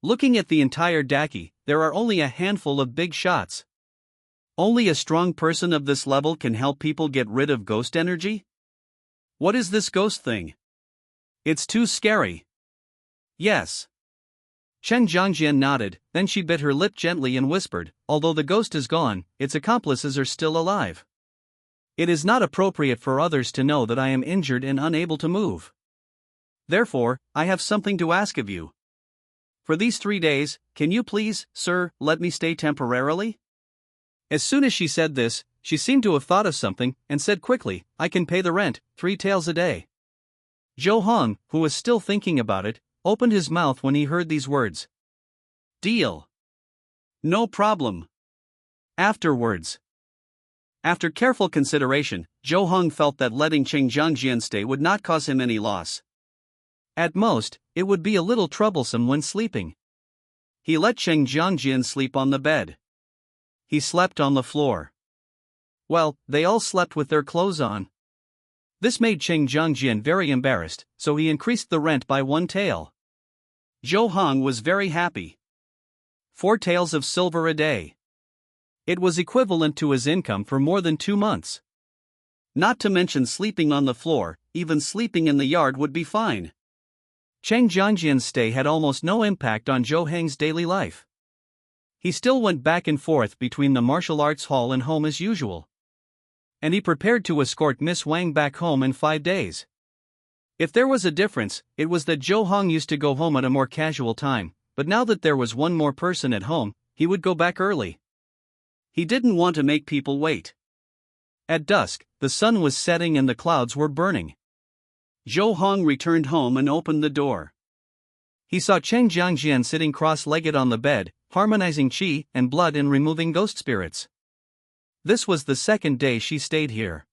S1: Looking at the entire Daki, there are only a handful of big shots. Only a strong person of this level can help people get rid of ghost energy? What is this ghost thing? It's too scary." "Yes." Cheng Jiangjian nodded, then she bit her lip gently and whispered, "Although the ghost is gone, its accomplices are still alive. It is not appropriate for others to know that I am injured and unable to move. Therefore, I have something to ask of you. For these 3 days, can you please, sir, let me stay temporarily?" As soon as she said this, she seemed to have thought of something, and said quickly, "I can pay the rent, 3 taels a day." Zhou Hong, who was still thinking about it, opened his mouth when he heard these words. "Deal. No problem. Afterwards." After careful consideration, Zhou Hong felt that letting Cheng Jiangjian stay would not cause him any loss. At most, it would be a little troublesome when sleeping. He let Cheng Jiangjian sleep on the bed. He slept on the floor. Well, they all slept with their clothes on. This made Cheng Jiangjian very embarrassed, so he increased the rent by 1 tael. Zhou Hong was very happy. 4 taels of silver a day. It was equivalent to his income for more than 2 months. Not to mention sleeping on the floor, even sleeping in the yard would be fine. Cheng Jiangjian's stay had almost no impact on Zhou Heng's daily life. He still went back and forth between the martial arts hall and home as usual. And he prepared to escort Miss Wang back home in 5 days. If there was a difference, it was that Zhou Hong used to go home at a more casual time, but now that there was one more person at home, he would go back early. He didn't want to make people wait. At dusk, the sun was setting and the clouds were burning. Zhou Hong returned home and opened the door. He saw Cheng Jiangjian sitting cross-legged on the bed, harmonizing qi and blood and removing ghost spirits. This was the second day she stayed here.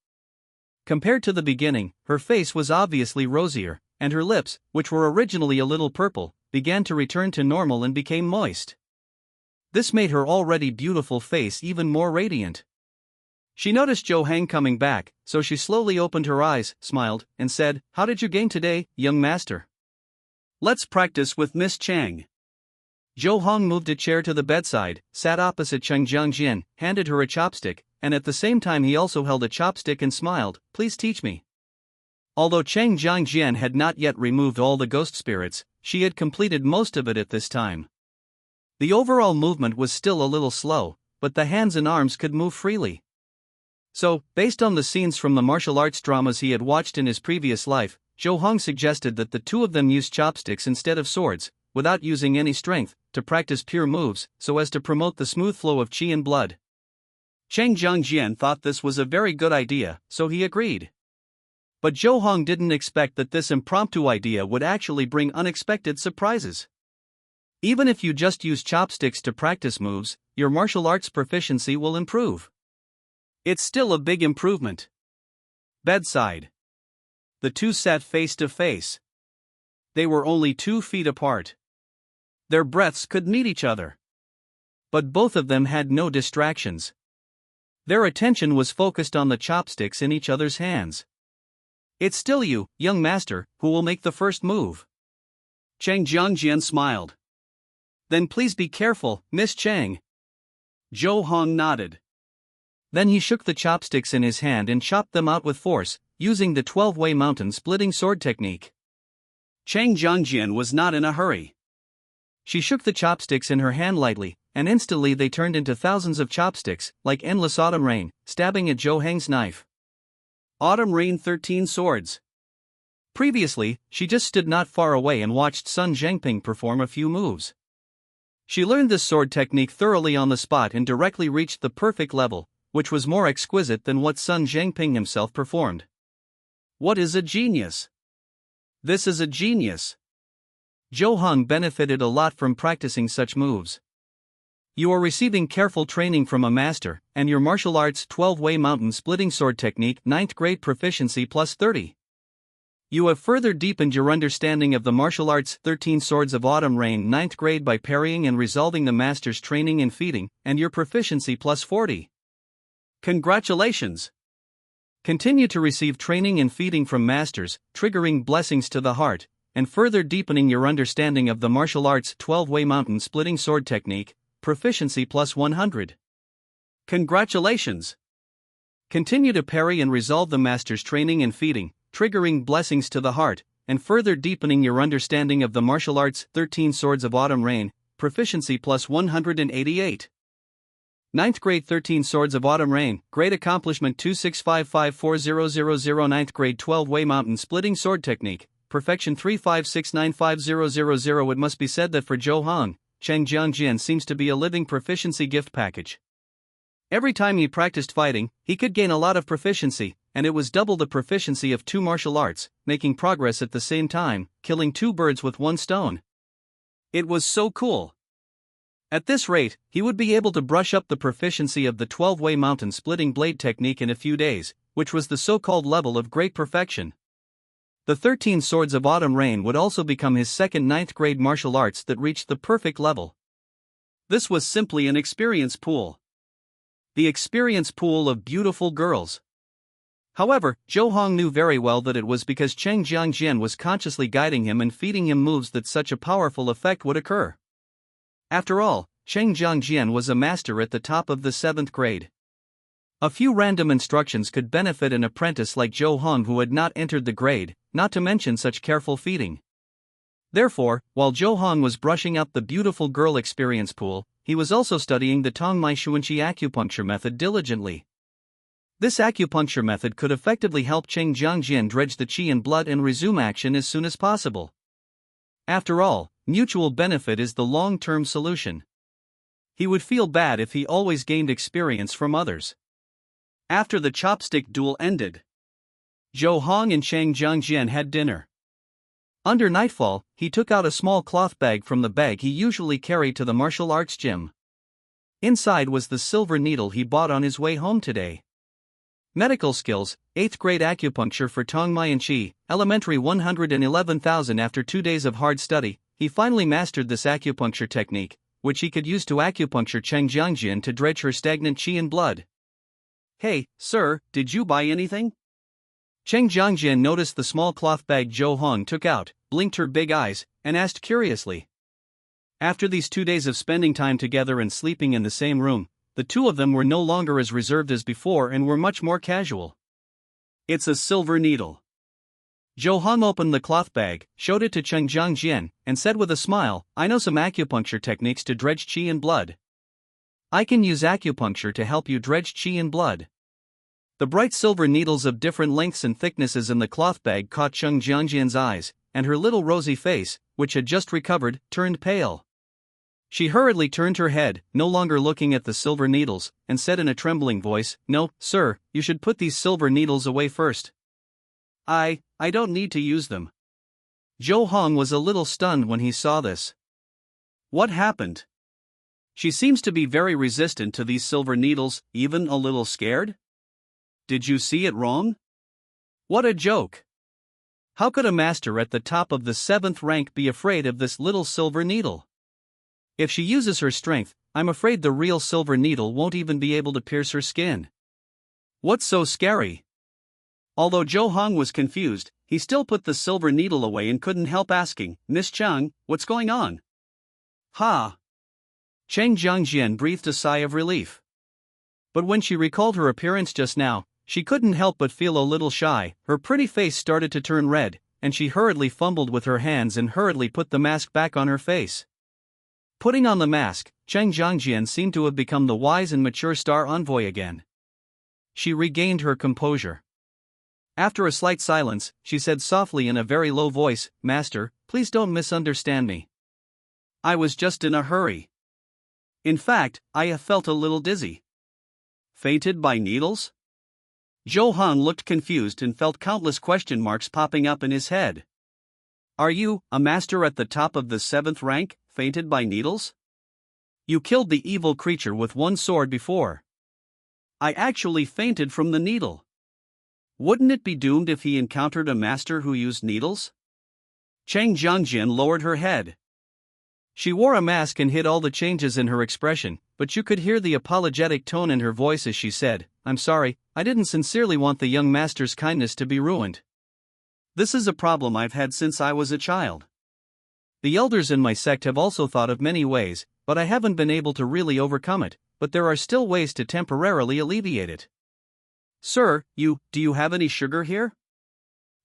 S1: Compared to the beginning, her face was obviously rosier, and her lips, which were originally a little purple, began to return to normal and became moist. This made her already beautiful face even more radiant. She noticed Zhou Hang coming back, so she slowly opened her eyes, smiled, and said, "How did you gain today, young master?" "Let's practice with Miss Chang." Zhou Hong moved a chair to the bedside, sat opposite Cheng Jiangjian, handed her a chopstick, and at the same time he also held a chopstick and smiled, "Please teach me." Although Cheng Jiangjian had not yet removed all the ghost spirits, she had completed most of it at this time. The overall movement was still a little slow, but the hands and arms could move freely. So, based on the scenes from the martial arts dramas he had watched in his previous life, Zhou Hong suggested that the two of them use chopsticks instead of swords, without using any strength, to practice pure moves, so as to promote the smooth flow of qi and blood. Cheng Jiangjian thought this was a very good idea, so he agreed. But Zhou Hong didn't expect that this impromptu idea would actually bring unexpected surprises. Even if you just use chopsticks to practice moves, your martial arts proficiency will improve. It's still a big improvement. Bedside. The two sat face to face. They were only 2 feet apart. Their breaths could meet each other. But both of them had no distractions. Their attention was focused on the chopsticks in each other's hands. "It's still you, young master, who will make the first move." Cheng Jiangjian smiled. "Then please be careful, Miss Cheng." Zhou Hong nodded. Then he shook the chopsticks in his hand and chopped them out with force, using the 12-way mountain splitting sword technique. Cheng Jiangjian was not in a hurry. She shook the chopsticks in her hand lightly, and instantly they turned into thousands of chopsticks, like endless autumn rain, stabbing at Zhou Hang's knife. Autumn Rain 13 Swords. Previously, she just stood not far away and watched Sun Zhengping perform a few moves. She learned this sword technique thoroughly on the spot and directly reached the perfect level, which was more exquisite than what Sun Zhengping himself performed. What is a genius? This is a genius. Zhou Hong benefited a lot from practicing such moves. You are receiving careful training from a master, and your martial arts 12-way mountain splitting sword technique 9th grade proficiency plus 30. You have further deepened your understanding of the martial arts 13 swords of autumn rain 9th grade by parrying and resolving the master's training and feeding, and your proficiency plus 40. Congratulations! Continue to receive training and feeding from masters, triggering blessings to the heart, and further deepening your understanding of the martial arts 12-way mountain splitting sword technique, proficiency plus 100. Congratulations! Continue to parry and resolve the master's training and feeding, triggering blessings to the heart, and further deepening your understanding of the martial arts 13 swords of autumn rain, proficiency plus 188. 9th grade 13 swords of autumn rain, grade accomplishment 2655400. 9th grade 12-way mountain splitting sword technique, perfection 3569500. It must be said that for Zhou Hong, Cheng Jiangjian seems to be a living proficiency gift package. Every time he practiced fighting, he could gain a lot of proficiency, and it was double the proficiency of 2 martial arts, making progress at the same time, killing 2 birds with 1 stone. It was so cool. At this rate, he would be able to brush up the proficiency of the 12-way mountain splitting blade technique in a few days, which was the so-called level of great perfection. The 13 swords of autumn rain would also become his second 9th grade martial arts that reached the perfect level. This was simply an experience pool. The experience pool of beautiful girls. However, Zhou Hong knew very well that it was because Cheng Jiangjian was consciously guiding him and feeding him moves that such a powerful effect would occur. After all, Cheng Jiangjian was a master at the top of the 7th grade. A few random instructions could benefit an apprentice like Zhou Hong who had not entered the grade, not to mention such careful feeding. Therefore, while Zhou Hong was brushing up the beautiful girl experience pool, he was also studying the Tongmai Xuanqi acupuncture method diligently. This acupuncture method could effectively help Cheng Jiangjian dredge the qi and blood and resume action as soon as possible. After all, mutual benefit is the long-term solution. He would feel bad if he always gained experience from others. After the chopstick duel ended, Zhou Hong and Chang Jiangjian had dinner. Under nightfall, he took out a small cloth bag from the bag he usually carried to the martial arts gym. Inside was the silver needle he bought on his way home today. Medical skills, 8th grade acupuncture for Tong Mai and Qi, elementary 111,000. After 2 days of hard study, he finally mastered this acupuncture technique, which he could use to acupuncture Cheng Jiangjian to dredge her stagnant qi and blood. Hey, sir, did you buy anything? Cheng Jiangjian noticed the small cloth bag Zhou Hong took out, blinked her big eyes, and asked curiously. After these 2 days of spending time together and sleeping in the same room, the two of them were no longer as reserved as before and were much more casual. It's a silver needle. Zhou Hong opened the cloth bag, showed it to Cheng Jiangjian, and said with a smile, I know some acupuncture techniques to dredge qi and blood. I can use acupuncture to help you dredge qi and blood. The bright silver needles of different lengths and thicknesses in the cloth bag caught Cheng Jiangjian's eyes, and her little rosy face, which had just recovered, turned pale. She hurriedly turned her head, no longer looking at the silver needles, and said in a trembling voice, No, sir, you should put these silver needles away first. I don't need to use them. Zhou Hong was a little stunned when he saw this. What happened? She seems to be very resistant to these silver needles, even a little scared? Did you see it wrong? What a joke! How could a master at the top of the 7th rank be afraid of this little silver needle? If she uses her strength, I'm afraid the real silver needle won't even be able to pierce her skin. What's so scary? Although Zhou Hong was confused, he still put the silver needle away and couldn't help asking, Miss Cheng, what's going on? Ha! Cheng Jiangjian breathed a sigh of relief. But when she recalled her appearance just now, she couldn't help but feel a little shy. Her pretty face started to turn red, and she hurriedly fumbled with her hands and hurriedly put the mask back on her face. Putting on the mask, Cheng Jiangjian seemed to have become the wise and mature star envoy again. She regained her composure. After a slight silence, she said softly in a very low voice, Master, please don't misunderstand me. I was just in a hurry. In fact, I felt a little dizzy. Fainted by needles? Zhou Hong looked confused and felt countless question marks popping up in his head. Are you, a master at the top of the 7th rank, fainted by needles? You killed the evil creature with one sword before. I actually fainted from the needle. Wouldn't it be doomed if he encountered a master who used needles? Cheng Jiangjian lowered her head. She wore a mask and hid all the changes in her expression, but you could hear the apologetic tone in her voice as she said, I'm sorry, I didn't sincerely want the young master's kindness to be ruined. This is a problem I've had since I was a child. The elders in my sect have also thought of many ways, but I haven't been able to really overcome it, but there are still ways to temporarily alleviate it. Sir, do you have any sugar here?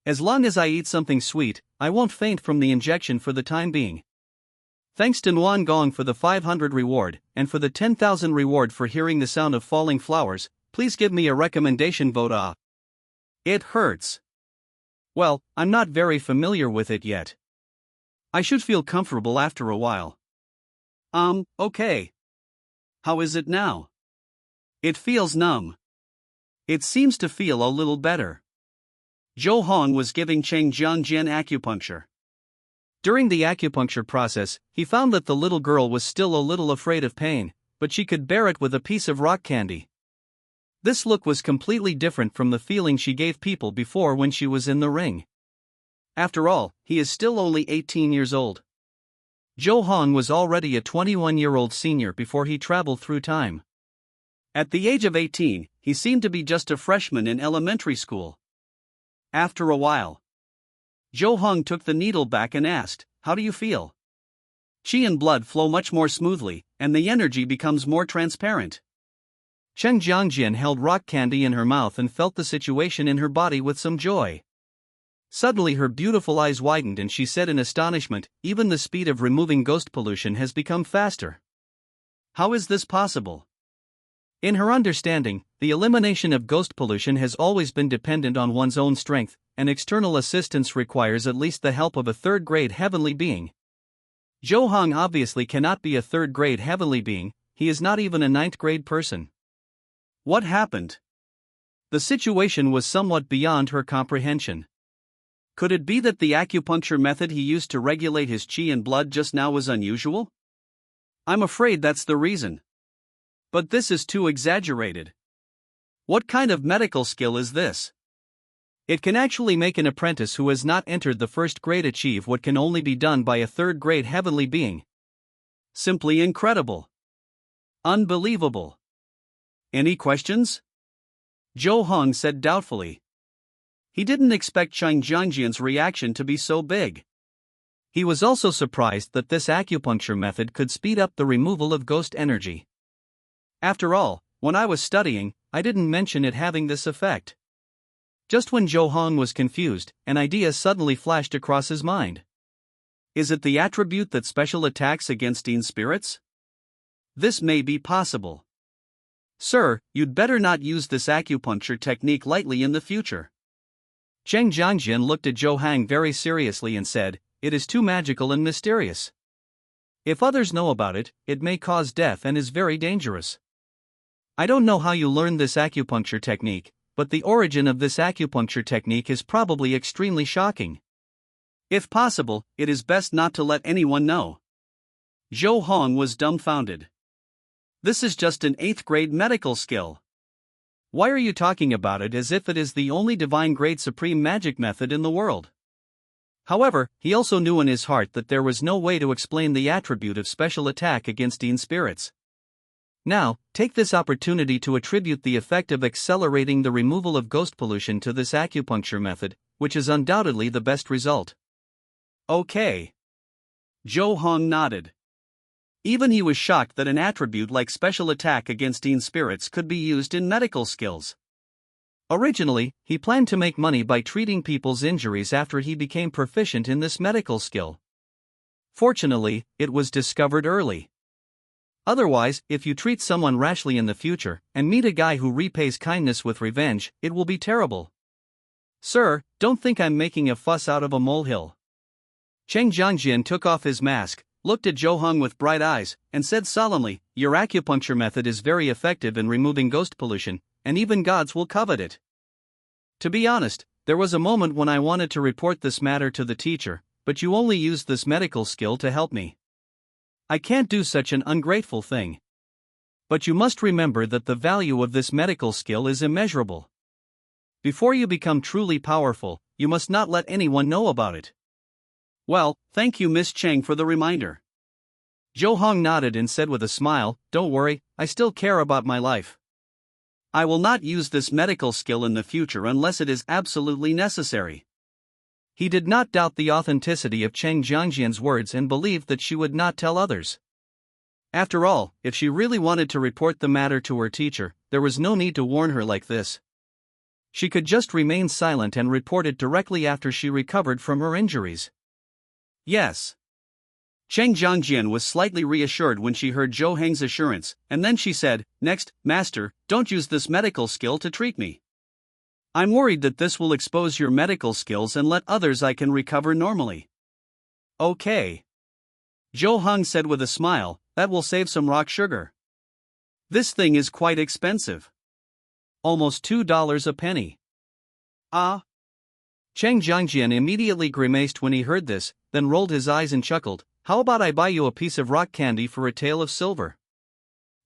S1: As long as I eat something sweet, I won't faint from the injection for the time being. Thanks to Nguyen Gong for the 500 reward, and for the 10,000 reward for hearing the sound of falling flowers, please give me a recommendation vote. It hurts. Well, I'm not very familiar with it yet. I should feel comfortable after a while. Okay. How is it now? It feels numb. It seems to feel a little better. Zhou Hong was giving Cheng Jiangjian acupuncture. During the acupuncture process, he found that the little girl was still a little afraid of pain, but she could bear it with a piece of rock candy. This look was completely different from the feeling she gave people before when she was in the ring. After all, he is still only 18 years old. Zhou Hong was already a 21-year-old senior before he traveled through time. At the age of 18, he seemed to be just a freshman in elementary school. After a while, Zhou Hong took the needle back and asked, How do you feel? Qi and blood flow much more smoothly, and the energy becomes more transparent. Cheng Jiangjian held rock candy in her mouth and felt the situation in her body with some joy. Suddenly her beautiful eyes widened and she said in astonishment, Even the speed of removing ghost pollution has become faster. How is this possible? In her understanding, the elimination of ghost pollution has always been dependent on one's own strength, and external assistance requires at least the help of a third-grade heavenly being. Zhou Hong obviously cannot be a third-grade heavenly being, he is not even a ninth-grade person. What happened? The situation was somewhat beyond her comprehension. Could it be that the acupuncture method he used to regulate his qi and blood just now was unusual? I'm afraid that's the reason. But this is too exaggerated. What kind of medical skill is this? It can actually make an apprentice who has not entered the first grade achieve what can only be done by a third grade heavenly being. Simply incredible. Unbelievable. Any questions? Zhou Hong said doubtfully. He didn't expect Chang Jiangjian's reaction to be so big. He was also surprised that this acupuncture method could speed up the removal of ghost energy. After all, when I was studying, I didn't mention it having this effect. Just when Zhou Hong was confused, an idea suddenly flashed across his mind. Is it the attribute that special attacks against demon spirits? This may be possible. Sir, you'd better not use this acupuncture technique lightly in the future. Cheng Jiangjian looked at Zhou Hang very seriously and said, "It is too magical and mysterious. If others know about it, it may cause death and is very dangerous. I don't know how you learned this acupuncture technique, but the origin of this acupuncture technique is probably extremely shocking. If possible, it is best not to let anyone know." Zhou Hong was dumbfounded. This is just an 8th grade medical skill. Why are you talking about it as if it is the only divine grade supreme magic method in the world? However, he also knew in his heart that there was no way to explain the attribute of special attack against demon spirits. Now, take this opportunity to attribute the effect of accelerating the removal of ghost pollution to this acupuncture method, which is undoubtedly the best result. Okay. Zhou Hong nodded. Even he was shocked that an attribute like special attack against demon spirits could be used in medical skills. Originally, he planned to make money by treating people's injuries after he became proficient in this medical skill. Fortunately, it was discovered early. Otherwise, if you treat someone rashly in the future, and meet a guy who repays kindness with revenge, it will be terrible. Sir, don't think I'm making a fuss out of a molehill. Cheng Jiangjian took off his mask, looked at Zhou Hong with bright eyes, and said solemnly, "Your acupuncture method is very effective in removing ghost pollution, and even gods will covet it." To be honest, there was a moment when I wanted to report this matter to the teacher, but you only used this medical skill to help me. I can't do such an ungrateful thing. But you must remember that the value of this medical skill is immeasurable. Before you become truly powerful, you must not let anyone know about it. Well, thank you Miss Cheng for the reminder. Zhou Hong nodded and said with a smile, "Don't worry, I still care about my life. I will not use this medical skill in the future unless it is absolutely necessary." He did not doubt the authenticity of Cheng Jiangjian's words and believed that she would not tell others. After all, if she really wanted to report the matter to her teacher, there was no need to warn her like this. She could just remain silent and report it directly after she recovered from her injuries. Yes. Cheng Jiangjian was slightly reassured when she heard Zhou Heng's assurance, and then she said, "Next, Master, don't use this medical skill to treat me. I'm worried that this will expose your medical skills and let others I can recover normally." Okay. Zhou Heng said with a smile, "That will save some rock sugar. This thing is quite expensive. Almost $2 a penny." Ah. Cheng Jiangjian immediately grimaced when he heard this, then rolled his eyes and chuckled, "How about I buy you a piece of rock candy for a tael of silver?"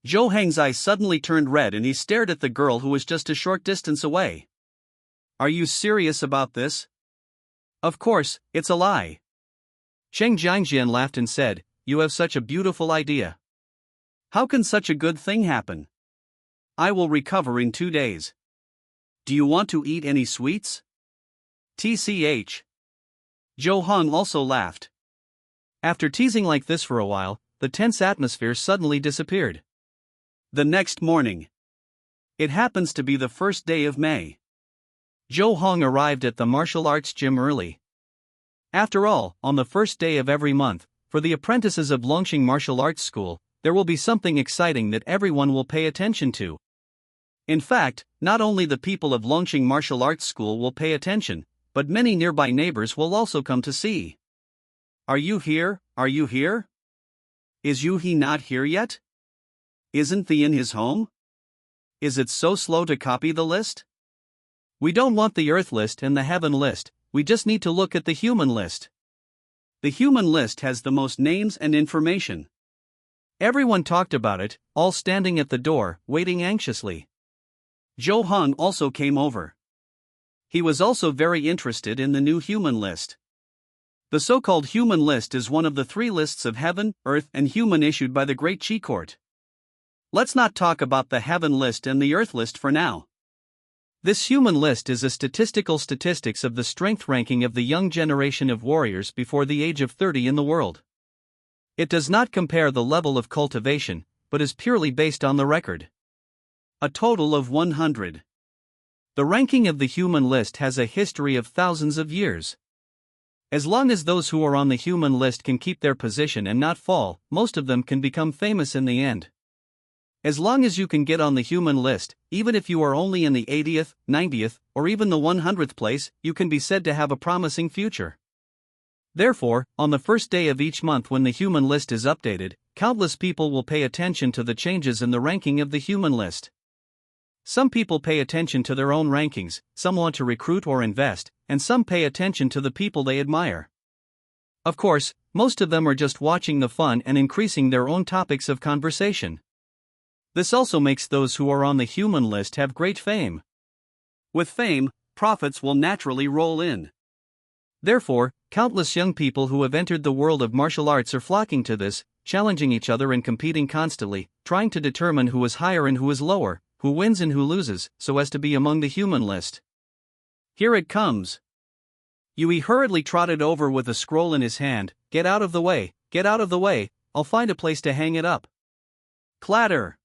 S1: Zhou Heng's eyes suddenly turned red and he stared at the girl who was just a short distance away. "Are you serious about this?" "Of course, it's a lie." Cheng Jiangjian laughed and said, "You have such a beautiful idea. How can such a good thing happen? I will recover in 2 days. Do you want to eat any sweets?" TCH. Zhou Hong also laughed. After teasing like this for a while, the tense atmosphere suddenly disappeared. The next morning. It happens to be the first day of May. Zhou Hong arrived at the martial arts gym early. After all, on the first day of every month, for the apprentices of Longqing Martial Arts School, there will be something exciting that everyone will pay attention to. In fact, not only the people of Longqing Martial Arts School will pay attention, but many nearby neighbors will also come to see. "Are you here? Are you here? Is Yu-He not here yet? Isn't the in his home? Is it so slow to copy the list?" We don't want the Earth list and the Heaven list, we just need to look at the human list. The human list has the most names and information. Everyone talked about it, all standing at the door, waiting anxiously. Joe Hung also came over. He was also very interested in the new human list. The so-called human list is one of the 3 lists of heaven, earth, and human issued by the Great Chi Court. Let's not talk about the heaven list and the earth list for now. This human list is a statistics of the strength ranking of the young generation of warriors before the age of 30 in the world. It does not compare the level of cultivation, but is purely based on the record. A total of 100. The ranking of the human list has a history of thousands of years. As long as those who are on the human list can keep their position and not fall, most of them can become famous in the end. As long as you can get on the human list, even if you are only in the 80th, 90th, or even the 100th place, you can be said to have a promising future. Therefore, on the first day of each month when the human list is updated, countless people will pay attention to the changes in the ranking of the human list. Some people pay attention to their own rankings, some want to recruit or invest, and some pay attention to the people they admire. Of course, most of them are just watching the fun and increasing their own topics of conversation. This also makes those who are on the human list have great fame. With fame, profits will naturally roll in. Therefore, countless young people who have entered the world of martial arts are flocking to this, challenging each other and competing constantly, trying to determine who is higher and who is lower, who wins and who loses, so as to be among the human list. Here it comes. Yui hurriedly trotted over with a scroll in his hand. Get out of the way, I'll find a place to hang it up. Clatter!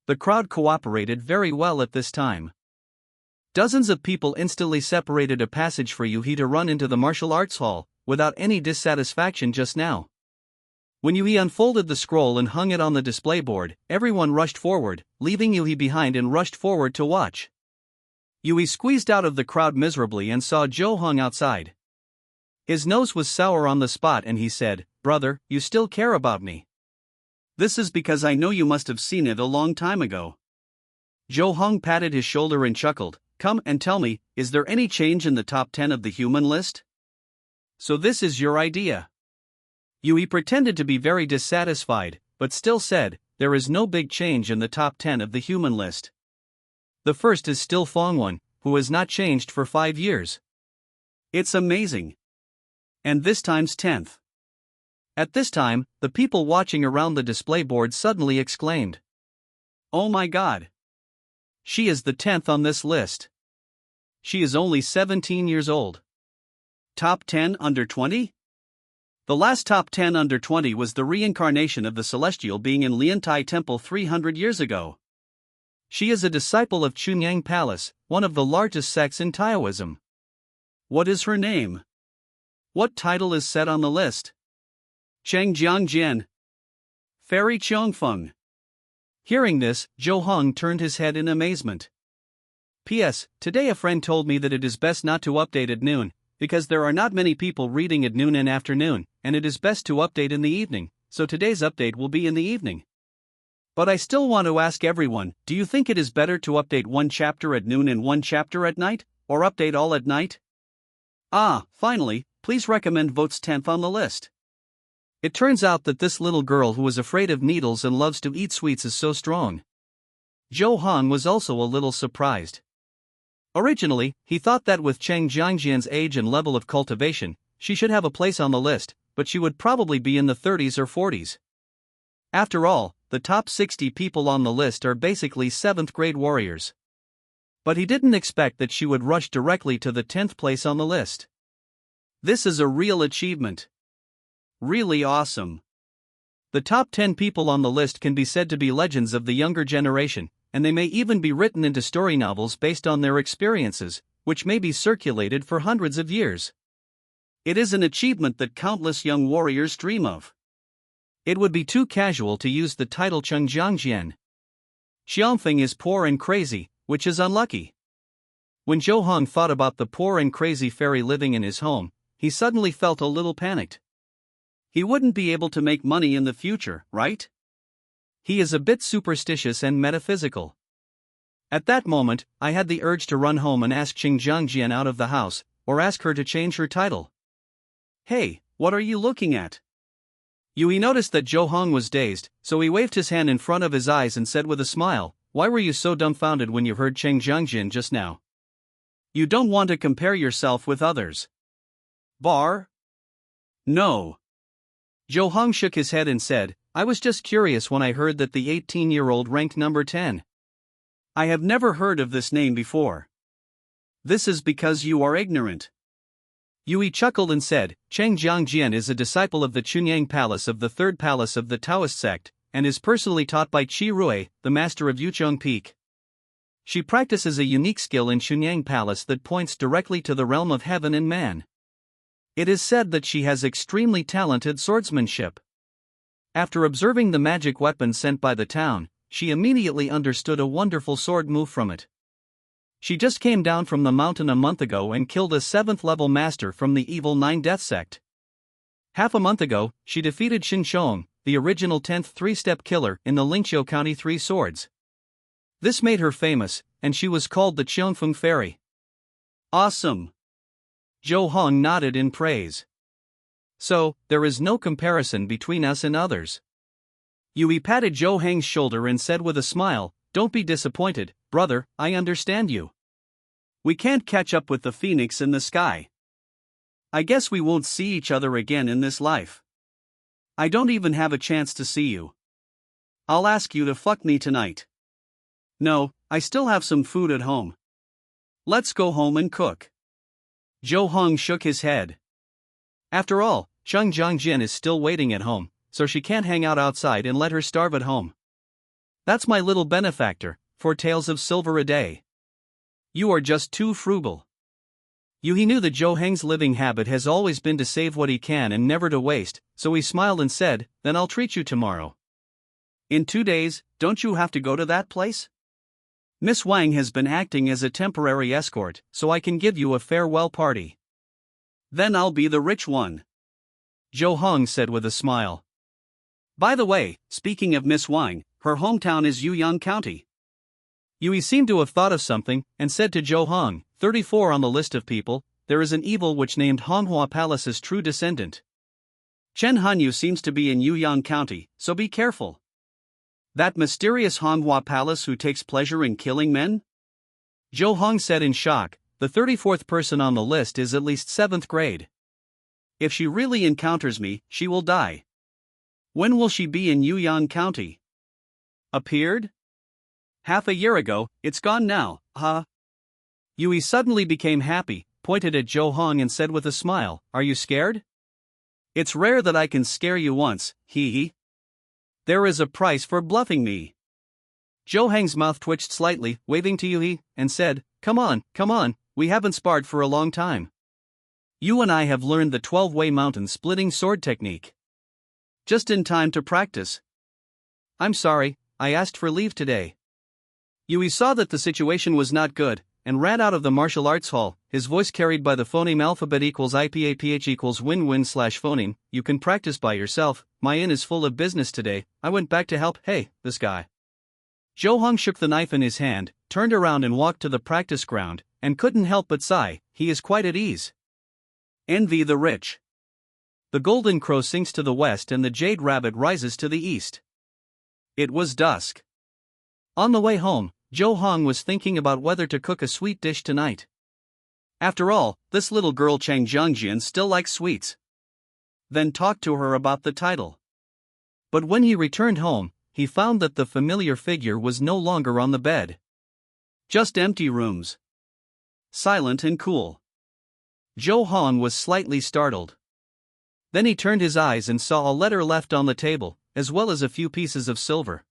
S1: The crowd cooperated very well at this time. Dozens of people instantly separated a passage for Yui to run into the martial arts hall, without any dissatisfaction just now. When Yui unfolded the scroll and hung it on the display board, everyone rushed forward, leaving Yui behind and rushed forward to watch. Yui squeezed out of the crowd miserably and saw Joe Hung outside. His nose was sour on the spot and he said, "Brother, you still care about me. This is because I know you must have seen it a long time ago." Joe Hung patted his shoulder and chuckled. "Come and tell me, is there any change in the top 10 of the human list? So this is your idea?" Yui pretended to be very dissatisfied, but still said, "There is no big change in the top 10 of the human list. The first is still Fongwon, who has not changed for 5 years. It's amazing. And this time's 10th. At this time, the people watching around the display board suddenly exclaimed, "Oh my God! She is the 10th on this list. She is only 17 years old. Top 10 under 20? The last top 10 under 20 was the reincarnation of the Celestial being in Liantai Temple 300 years ago. She is a disciple of Chunyang Palace, one of the largest sects in Taoism. What is her name? What title is set on the list? Cheng Jiangjian. Fairy Chongfeng." Hearing this, Joe Hung turned his head in amazement. P.S. Today a friend told me that it is best not to update at noon, because there are not many people reading at noon and afternoon, and it is best to update in the evening, so today's update will be in the evening. But I still want to ask everyone, do you think it is better to update one chapter at noon and one chapter at night, or update all at night? Finally, please recommend votes 10th on the list. It turns out that this little girl who is afraid of needles and loves to eat sweets is so strong. Joe Hung was also a little surprised. Originally, he thought that with Cheng Jiangjian's age and level of cultivation, she should have a place on the list, but she would probably be in the 30s or 40s. After all, the top 60 people on the list are basically 7th grade warriors. But he didn't expect that she would rush directly to the 10th place on the list. This is a real achievement. Really awesome. The top 10 people on the list can be said to be legends of the younger generation, and they may even be written into story novels based on their experiences, which may be circulated for hundreds of years. It is an achievement that countless young warriors dream of. It would be too casual to use the title Cheng Jiangjian. Xiangfeng is poor and crazy, which is unlucky. When Joe Hung thought about the poor and crazy fairy living in his home, he suddenly felt a little panicked. He wouldn't be able to make money in the future, right? He is a bit superstitious and metaphysical. At that moment, I had the urge to run home and ask Qing Jiangjian out of the house, or ask her to change her title. Hey, what are you looking at? Yui noticed that Zhou Hong was dazed, so he waved his hand in front of his eyes and said with a smile, "Why were you so dumbfounded when you heard Qing Jiangjian just now? You don't want to compare yourself with others. Bar? No." Zhou Hong shook his head and said, "I was just curious when I heard that the 18-year-old ranked number 10. I have never heard of this name before. This is because you are ignorant." Yui chuckled and said, "Cheng Jiangjian is a disciple of the Chunyang Palace of the Third Palace of the Taoist sect, and is personally taught by Qi Rui, the master of Yuchong Peak. She practices a unique skill in Chunyang Palace that points directly to the realm of heaven and man. It is said that she has extremely talented swordsmanship. After observing the magic weapon sent by the town, she immediately understood a wonderful sword move from it. She just came down from the mountain a month ago and killed a 7th-level master from the evil Nine Death sect. Half a month ago, she defeated Xin Chong, the original 10th three-step killer in the Lingqiu County Three Swords. This made her famous, and she was called the Qiongfeng Fairy." "Awesome." Zhou Hong nodded in praise. "So, there is no comparison between us and others." Yui patted Zhou Hong's shoulder and said with a smile, "Don't be disappointed, brother, I understand you. We can't catch up with the phoenix in the sky. I guess we won't see each other again in this life. I don't even have a chance to see you. I'll ask you to fuck me tonight. No, I still have some food at home. Let's go home and cook." Zhou Hong shook his head. After all, Cheng Jiangjian is still waiting at home, so she can't hang out outside and let her starve at home. That's my little benefactor, 4 taels of silver a day. You are just too frugal. He knew that Zhou Heng's living habit has always been to save what he can and never to waste, so he smiled and said, "Then I'll treat you tomorrow." "In 2 days, don't you have to go to that place? Miss Wang has been acting as a temporary escort, so I can give you a farewell party. Then I'll be the rich one," Zhou Hong said with a smile. "By the way, speaking of Miss Wang, her hometown is Yuyang County." Yui seemed to have thought of something, and said to Zhou Hong, 34 on the list of people, there is an evil witch named Honghua Palace's true descendant. Chen Hanyu seems to be in Yuyang County, so be careful. That mysterious Honghua Palace who takes pleasure in killing men?" Zhou Hong said in shock, "The 34th person on the list is at least 7th grade. If she really encounters me, she will die. When will she be in Yuyang County? Appeared? Half a year ago, it's gone now, huh?" Yui suddenly became happy, pointed at Zhou Hong and said with a smile, "Are you scared?" "It's rare that I can scare you once, hee. There is a price for bluffing me." Zhou Hong's mouth twitched slightly, waving to Yui, and said, come on, we haven't sparred for a long time. You and I have learned the 12-way mountain splitting sword technique. Just in time to practice. I'm sorry, I asked for leave today." Yui saw that the situation was not good, and ran out of the martial arts hall, his voice carried by the phoneme alphabet equals IPAPH equals win-win/phoneme. "You can practice by yourself, my inn is full of business today, I went back to help, hey, this guy." Zhou Hong shook the knife in his hand, turned around and walked to the practice ground, and couldn't help but sigh, he is quite at ease. Envy the rich. The golden crow sinks to the west and the jade rabbit rises to the east. It was dusk. On the way home, Zhou Hong was thinking about whether to cook a sweet dish tonight. After all, this little girl Cheng Jiangjian still likes sweets. Then talk to her about the title. But when he returned home, he found that the familiar figure was no longer on the bed. Just empty rooms. Silent and cool. Zhou Hong was slightly startled. Then he turned his eyes and saw a letter left on the table, as well as a few pieces of silver.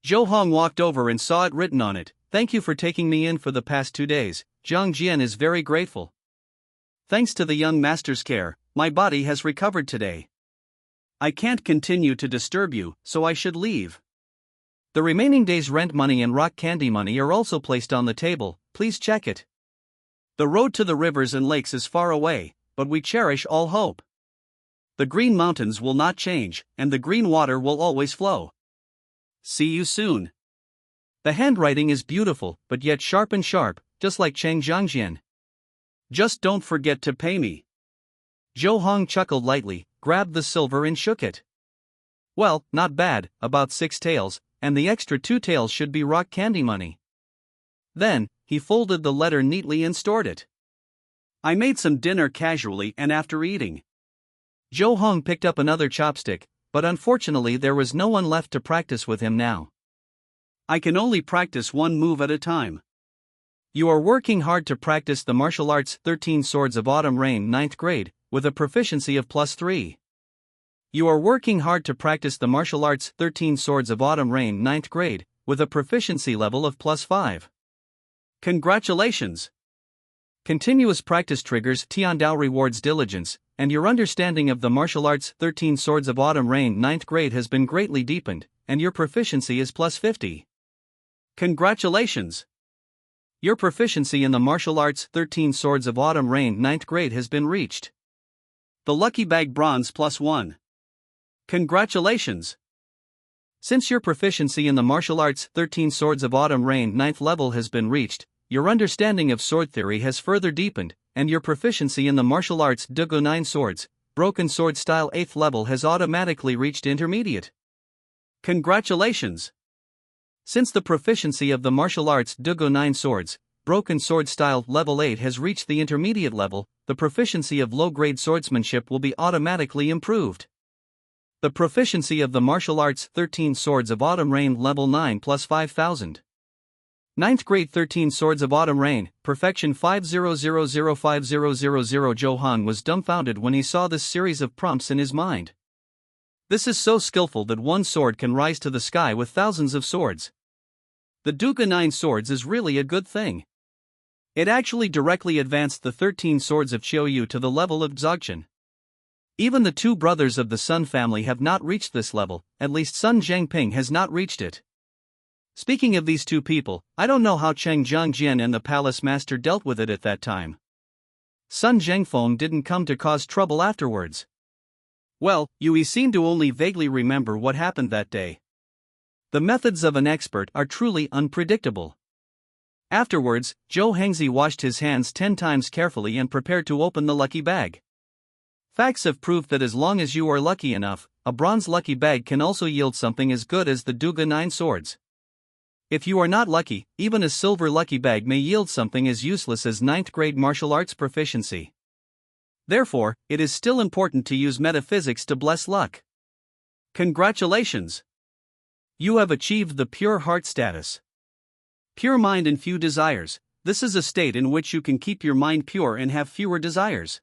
S1: Zhou Hong walked over and saw it written on it, "Thank you for taking me in for the past 2 days, Jiang Jian is very grateful. Thanks to the young master's care, my body has recovered today. I can't continue to disturb you, so I should leave. The remaining day's rent money and rock candy money are also placed on the table, please check it. The road to the rivers and lakes is far away, but we cherish all hope. The green mountains will not change, and the green water will always flow. See you soon." The handwriting is beautiful, but yet sharp and sharp, just like Chang Jiangjian. Just don't forget to pay me. Zhou Hong chuckled lightly, grabbed the silver and shook it. Well, not bad, about 6 taels, and the extra 2 taels should be rock candy money. Then, he folded the letter neatly and stored it. I made some dinner casually and after eating. Zhou Hong picked up another chopstick, but unfortunately there was no one left to practice with him now. I can only practice one move at a time. You are working hard to practice the martial arts 13 Swords of Autumn Rain 9th grade, with a proficiency of +3. You are working hard to practice the martial arts 13 Swords of Autumn Rain 9th grade, with a proficiency level of +5. Congratulations! Continuous practice triggers Tiandao rewards diligence, and your understanding of the martial arts 13 Swords of Autumn Rain 9th grade has been greatly deepened, and your proficiency is +50. Congratulations! Your proficiency in the martial arts 13 Swords of Autumn Rain 9th grade has been reached. The lucky bag bronze +1. Congratulations! Since your proficiency in the martial arts 13 Swords of Autumn Rain 9th level has been reached, your understanding of sword theory has further deepened, and your proficiency in the martial arts Dugo 9 Swords, Broken Sword Style 8th level has automatically reached intermediate. Congratulations! Since the proficiency of the martial arts Dugo 9 Swords, Broken Sword Style level 8 has reached the intermediate level, the proficiency of low-grade swordsmanship will be automatically improved. The proficiency of the martial arts 13 Swords of Autumn Rain level 9 +5000. 9th grade 13 Swords of Autumn Rain, perfection 50005000. Zhou Hong was dumbfounded when he saw this series of prompts in his mind. This is so skillful that one sword can rise to the sky with thousands of swords. The Duga 9 Swords is really a good thing. It actually directly advanced the 13 Swords of Qiuyu to the level of Dzogchen. Even the 2 brothers of the Sun family have not reached this level, at least Sun Zhangping has not reached it. Speaking of these 2 people, I don't know how Cheng Jiangjian and the palace master dealt with it at that time. Sun Zhengfeng didn't come to cause trouble afterwards. Well, Yui seemed to only vaguely remember what happened that day. The methods of an expert are truly unpredictable. Afterwards, Zhou Hengzi washed his hands 10 times carefully and prepared to open the lucky bag. Facts have proved that as long as you are lucky enough, a bronze lucky bag can also yield something as good as the Duga 9 Swords. If you are not lucky, even a silver lucky bag may yield something as useless as 9th grade martial arts proficiency. Therefore, it is still important to use metaphysics to bless luck. Congratulations! You have achieved the pure heart status. Pure mind and few desires. This is a state in which you can keep your mind pure and have fewer desires.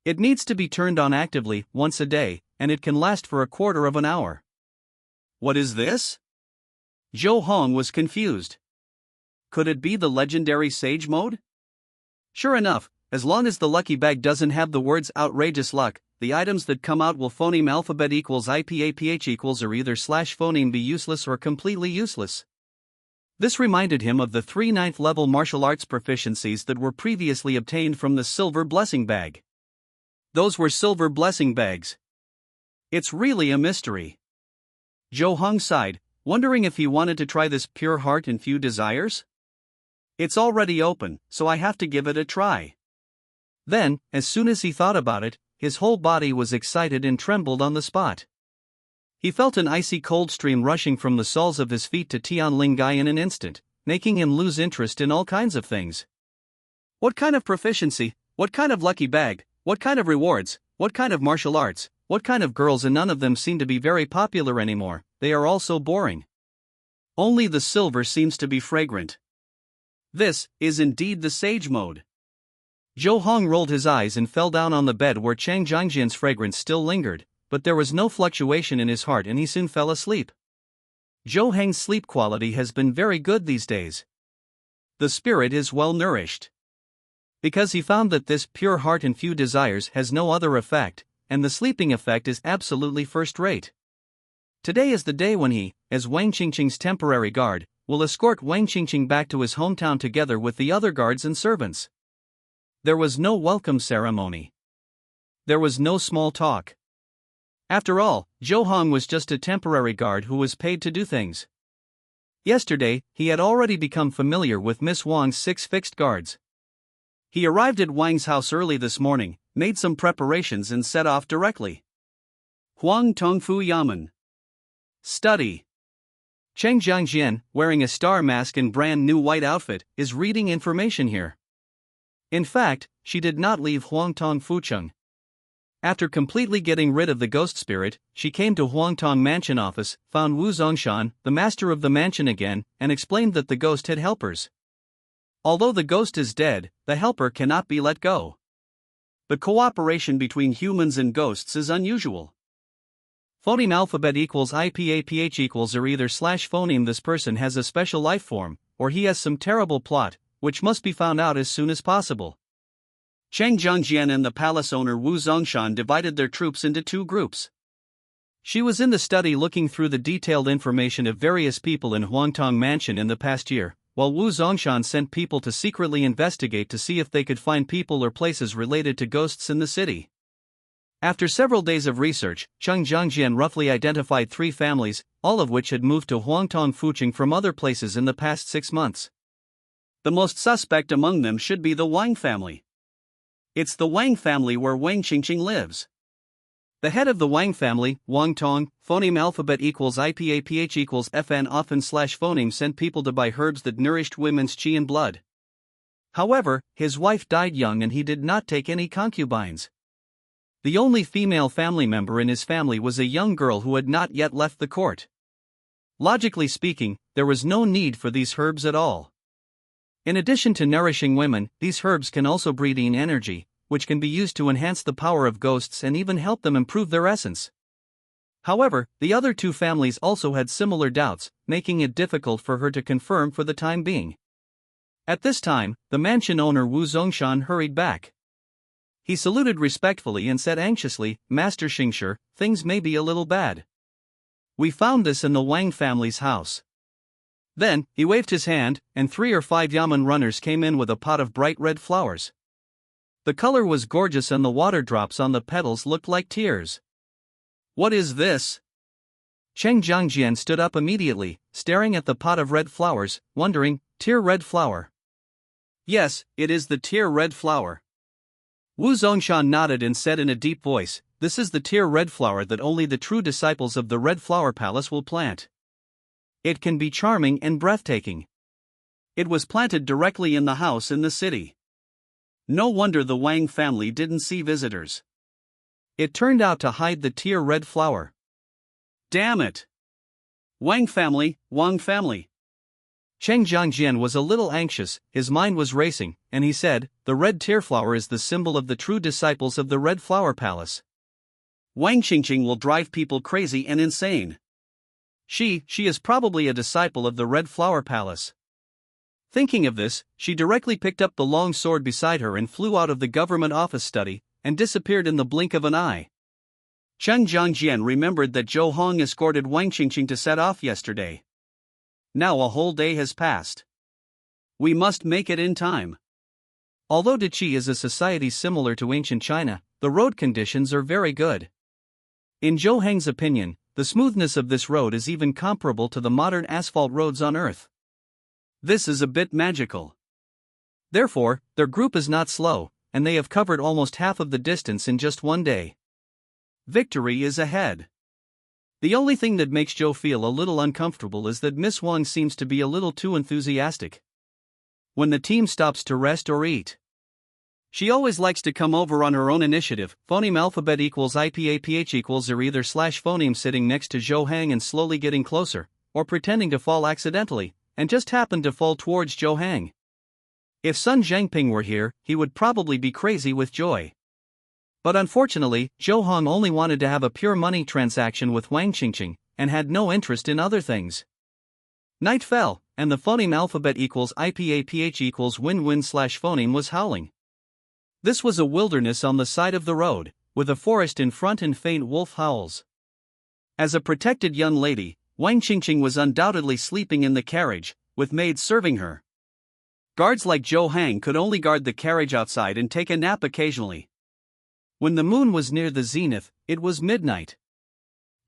S1: It needs to be turned on actively, once a day, and it can last for a quarter of an hour. What is this? Zhou Hong was confused. Could it be the legendary Sage Mode? Sure enough, as long as the lucky bag doesn't have the words outrageous luck, the items that come out will phoneme alphabet equals IPAPH equals or either slash phoneme be useless or completely useless. This reminded him of the 3 9th level martial arts proficiencies that were previously obtained from the silver blessing bag. Those were silver blessing bags. It's really a mystery. Zhou Hong sighed, wondering if he wanted to try this pure heart and few desires. It's already open, so I have to give it a try. Then, as soon as he thought about it, his whole body was excited and trembled on the spot. He felt an icy cold stream rushing from the soles of his feet to Tianling Gai in an instant, making him lose interest in all kinds of things. What kind of proficiency? What kind of lucky bag? What kind of rewards? What kind of martial arts? What kind of girls? And none of them seem to be very popular anymore, they are all so boring. Only the silver seems to be fragrant. This is indeed the Sage Mode. Zhou Hong rolled his eyes and fell down on the bed where Chang Jiangjian's fragrance still lingered, but there was no fluctuation in his heart and he soon fell asleep. Zhou Heng's sleep quality has been very good these days. The spirit is well nourished. Because he found that this pure heart and few desires has no other effect, and the sleeping effect is absolutely first rate. Today is the day when he, as Wang Qingqing's temporary guard, will escort Wang Qingqing back to his hometown together with the other guards and servants. There was no welcome ceremony. There was no small talk. After all, Zhou Hong was just a temporary guard who was paid to do things. Yesterday, he had already become familiar with Miss Wang's 6 fixed guards. He arrived at Wang's house early this morning, made some preparations and set off directly. Huang Tongfu Yamen. Study. Cheng Jiangjian, wearing a star mask and brand new white outfit, is reading information here. In fact, she did not leave Huang Tongfucheng. After completely getting rid of the ghost spirit, she came to Huangtong Mansion office, found Wu Zongshan, the master of the mansion again, and explained that the ghost had helpers. Although the ghost is dead, the helper cannot be let go. The cooperation between humans and ghosts is unusual. Phoneme alphabet equals IPAPH equals or either / phoneme. This person has a special life form, or he has some terrible plot, which must be found out as soon as possible. Cheng Jiangjian and the palace owner Wu Zongshan divided their troops into 2 groups. She was in the study looking through the detailed information of various people in Huangtong Mansion in the past year, while Wu Zongshan sent people to secretly investigate to see if they could find people or places related to ghosts in the city. After several days of research, Cheng Jiangjian roughly identified 3 families, all of which had moved to Huangtong Fucheng from other places in the past 6 months. The most suspect among them should be the Wang family. It's the Wang family where Wang Qingqing lives. The head of the Wang family, Wang Tong, phoneme alphabet equals IPAPH equals FN often / phoneme sent people to buy herbs that nourished women's qi and blood. However, his wife died young and he did not take any concubines. The only female family member in his family was a young girl who had not yet left the court. Logically speaking, there was no need for these herbs at all. In addition to nourishing women, these herbs can also breed yin energy, which can be used to enhance the power of ghosts and even help them improve their essence. However, the other 2 families also had similar doubts, making it difficult for her to confirm for the time being. At this time, the mansion owner Wu Zongshan hurried back. He saluted respectfully and said anxiously, "Master Xingshi, things may be a little bad. We found this in the Wang family's house." Then, he waved his hand, and 3 or 5 yamen runners came in with a pot of bright red flowers. The color was gorgeous and the water drops on the petals looked like tears. "What is this?" Cheng Jiangjian stood up immediately, staring at the pot of red flowers, wondering, "Tear red flower?" "Yes, it is the tear red flower." Wu Zongshan nodded and said in a deep voice, "This is the tear red flower that only the true disciples of the Red Flower Palace will plant. It can be charming and breathtaking. It was planted directly in the house in the city. No wonder the Wang family didn't see visitors. It turned out to hide the tear red flower. Damn it! Wang family, Wang family." Cheng Jiangjian was a little anxious, his mind was racing, and he said, "The red tear flower is the symbol of the true disciples of the Red Flower Palace. Wang Qingqing will drive people crazy and insane. She is probably a disciple of the Red Flower Palace." Thinking of this, she directly picked up the long sword beside her and flew out of the government office study, and disappeared in the blink of an eye. Cheng Jiangjian remembered that Zhou Hong escorted Wang Qingqing to set off yesterday. Now a whole day has passed. We must make it in time. Although Deqi is a society similar to ancient China, the road conditions are very good. In Zhou Heng's opinion, the smoothness of this road is even comparable to the modern asphalt roads on Earth. This is a bit magical. Therefore, their group is not slow, and they have covered almost half of the distance in just one day. Victory is ahead. The only thing that makes Zhou feel a little uncomfortable is that Miss Wang seems to be a little too enthusiastic. When the team stops to rest or eat, she always likes to come over on her own initiative. Phoneme alphabet equals IPAPH equals or either / phoneme sitting next to Zhou Hang and slowly getting closer, or pretending to fall accidentally, and just happened to fall towards Zhou Hang. If Sun Zhangping were here, he would probably be crazy with joy. But unfortunately, Zhou Hong only wanted to have a pure money transaction with Wang Qingqing, and had no interest in other things. Night fell, and the phoneme alphabet equals IPAPH equals win-win / phoneme was howling. This was a wilderness on the side of the road, with a forest in front and faint wolf howls. As a protected young lady, Wang Qingqing was undoubtedly sleeping in the carriage, with maids serving her. Guards like Zhou Hang could only guard the carriage outside and take a nap occasionally. When the moon was near the zenith, it was midnight.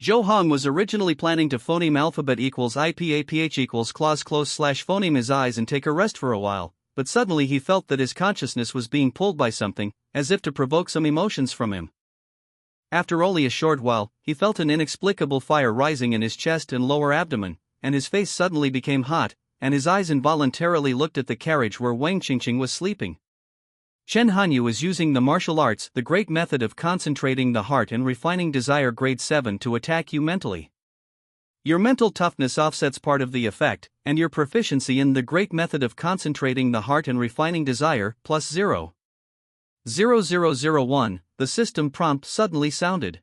S1: Zhou Hong was originally planning to phoneme alphabet equals IPAPH equals clause close slash phoneme his eyes and take a rest for a while, but suddenly he felt that his consciousness was being pulled by something, as if to provoke some emotions from him. After only a short while, he felt an inexplicable fire rising in his chest and lower abdomen, and his face suddenly became hot, and his eyes involuntarily looked at the carriage where Wang Qingqing was sleeping. Chen Hanyu is using the martial arts, the great method of concentrating the heart and refining desire grade 7 to attack you mentally. Your mental toughness offsets part of the effect, and your proficiency in the great method of concentrating the heart and refining desire, plus 0.0001, the system prompt suddenly sounded.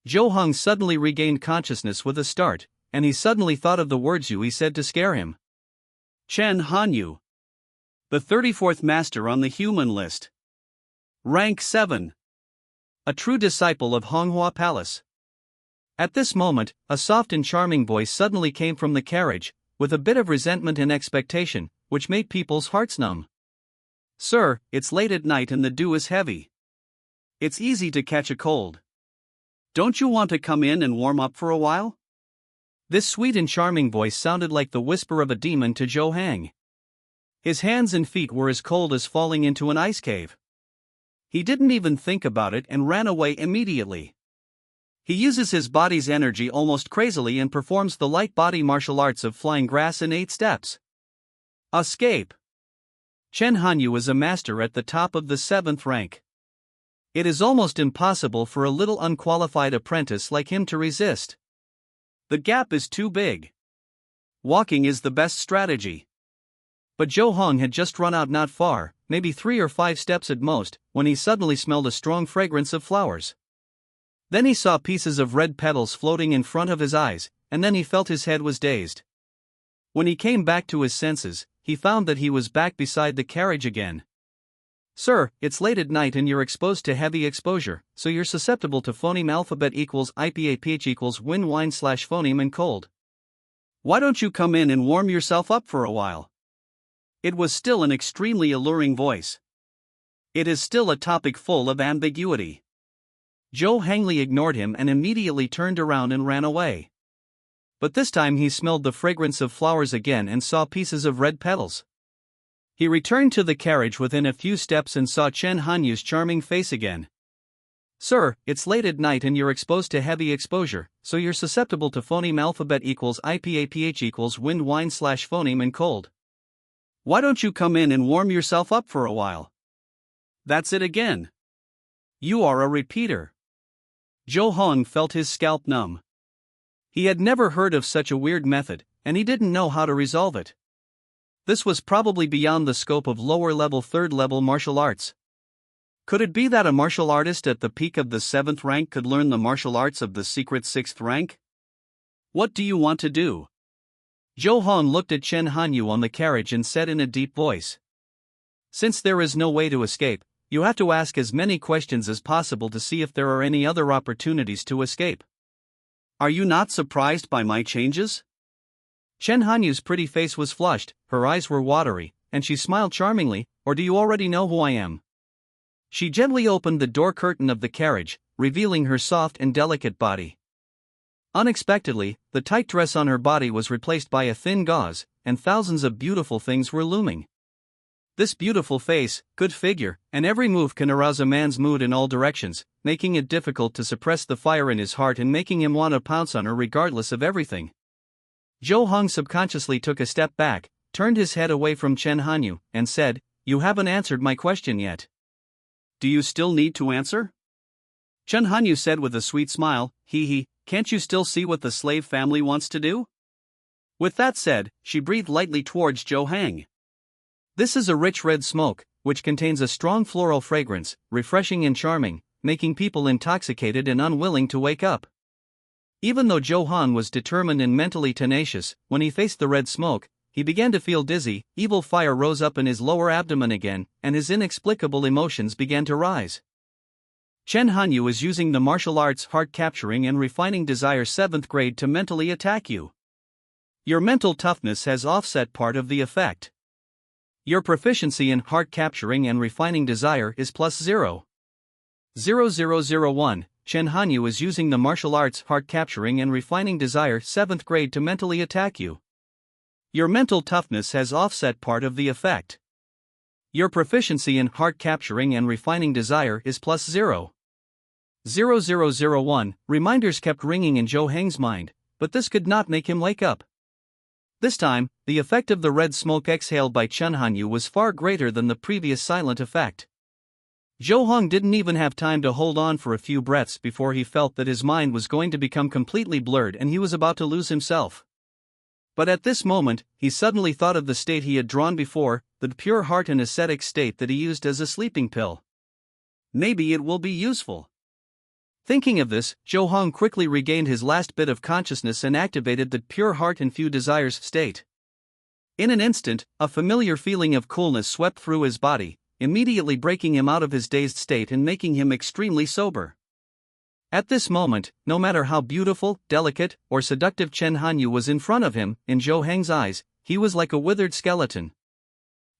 S1: Zhou Hong suddenly regained consciousness with a start, and he suddenly thought of the words Yui said to scare him. Chen Hanyu, the 34th master on the human list. Rank 7. A true disciple of Honghua Palace. At this moment, a soft and charming voice suddenly came from the carriage, with a bit of resentment and expectation, which made people's hearts numb. Sir, it's late at night and the dew is heavy. It's easy to catch a cold. Don't you want to come in and warm up for a while? This sweet and charming voice sounded like the whisper of a demon to Zhou Hang. His hands and feet were as cold as falling into an ice cave. He didn't even think about it and ran away immediately. He uses his body's energy almost crazily and performs the light body martial arts of flying grass in 8 steps. Escape. Chen Hanyu is a master at the top of the 7th rank. It is almost impossible for a little unqualified apprentice like him to resist. The gap is too big. Walking is the best strategy. But Zhou Hong had just run out not far, maybe 3 or 5 steps at most, when he suddenly smelled a strong fragrance of flowers. Then he saw pieces of red petals floating in front of his eyes, and then he felt his head was dazed. When he came back to his senses, he found that he was back beside the carriage again. Sir, it's late at night and you're exposed to heavy exposure, so you're susceptible to phoneme alphabet equals IPAPH equals wind wine slash phoneme and cold. Why don't you come in and warm yourself up for a while? It was still an extremely alluring voice. It is still a topic full of ambiguity. Zhou Hangli ignored him and immediately turned around and ran away. But this time he smelled the fragrance of flowers again and saw pieces of red petals. He returned to the carriage within a few steps and saw Chen Hanyu's charming face again. Sir, it's late at night and you're exposed to heavy exposure, so you're susceptible to phoneme alphabet equals IPAPH equals wind wine slash phoneme and cold. Why don't you come in and warm yourself up for a while? That's it again. You are a repeater. Zhou Hong felt his scalp numb. He had never heard of such a weird method, and he didn't know how to resolve it. This was probably beyond the scope of lower-level 3rd-level martial arts. Could it be that a martial artist at the peak of the 7th rank could learn the martial arts of the secret 6th rank? What do you want to do? Zhou Hong looked at Chen Hanyu on the carriage and said in a deep voice. Since there is no way to escape, you have to ask as many questions as possible to see if there are any other opportunities to escape. Are you not surprised by my changes? Chen Hanyu's pretty face was flushed, her eyes were watery, and she smiled charmingly. Or do you already know who I am? She gently opened the door curtain of the carriage, revealing her soft and delicate body. Unexpectedly, the tight dress on her body was replaced by a thin gauze, and thousands of beautiful things were looming. This beautiful face, good figure, and every move can arouse a man's mood in all directions, making it difficult to suppress the fire in his heart and making him want to pounce on her regardless of everything. Zhou Hong subconsciously took a step back, turned his head away from Chen Hanyu, and said, "You haven't answered my question yet. Do you still need to answer?" Chen Hanyu said with a sweet smile, "Hee, can't you still see what the slave family wants to do?" With that said, she breathed lightly towards Zhou Hang. This is a rich red smoke, which contains a strong floral fragrance, refreshing and charming, making people intoxicated and unwilling to wake up. Even though Zhou Han was determined and mentally tenacious, when he faced the red smoke, he began to feel dizzy, evil fire rose up in his lower abdomen again, and his inexplicable emotions began to rise. Chen Hanyu is using the martial arts heart capturing and refining desire 7th grade to mentally attack you. Your mental toughness has offset part of the effect. Your proficiency in heart capturing and refining desire is plus 0.0001, Chen Hanyu is using the martial arts heart capturing and refining desire 7th grade to mentally attack you. Your mental toughness has offset part of the effect. Your proficiency in heart capturing and refining desire is plus 0.0001. Reminders kept ringing in Zhou Heng's mind, but this could not make him wake up. This time, the effect of the red smoke exhaled by Chen Hanyu was far greater than the previous silent effect. Zhou Heng didn't even have time to hold on for a few breaths before he felt that his mind was going to become completely blurred and he was about to lose himself. But at this moment, he suddenly thought of the state he had drawn before, the pure heart and ascetic state that he used as a sleeping pill. Maybe it will be useful. Thinking of this, Zhou Heng quickly regained his last bit of consciousness and activated the pure heart and few desires state. In an instant, a familiar feeling of coolness swept through his body, immediately breaking him out of his dazed state and making him extremely sober. At this moment, no matter how beautiful, delicate, or seductive Chen Hanyu was in front of him, in Zhou Heng's eyes, he was like a withered skeleton.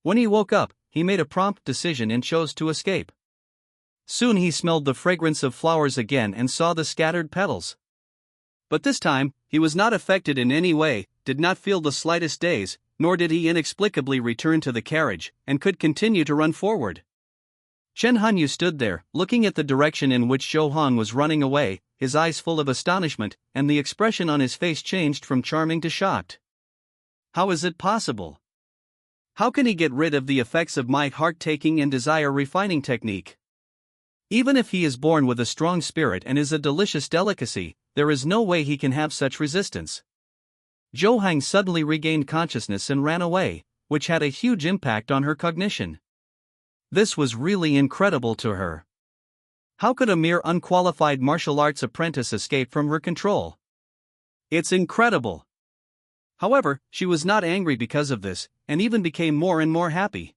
S1: When he woke up, he made a prompt decision and chose to escape. Soon he smelled the fragrance of flowers again and saw the scattered petals. But this time, he was not affected in any way, did not feel the slightest daze, nor did he inexplicably return to the carriage, and could continue to run forward. Chen Hanyu stood there, looking at the direction in which Zhou Heng was running away, his eyes full of astonishment, and the expression on his face changed from charming to shocked. How is it possible? How can he get rid of the effects of my heart-taking and desire-refining technique? Even if he is born with a strong spirit and is a delicious delicacy, there is no way he can have such resistance. Zhou Heng suddenly regained consciousness and ran away, which had a huge impact on her cognition. This was really incredible to her. How could a mere unqualified martial arts apprentice escape from her control? It's incredible. However, she was not angry because of this, and even became more and more happy.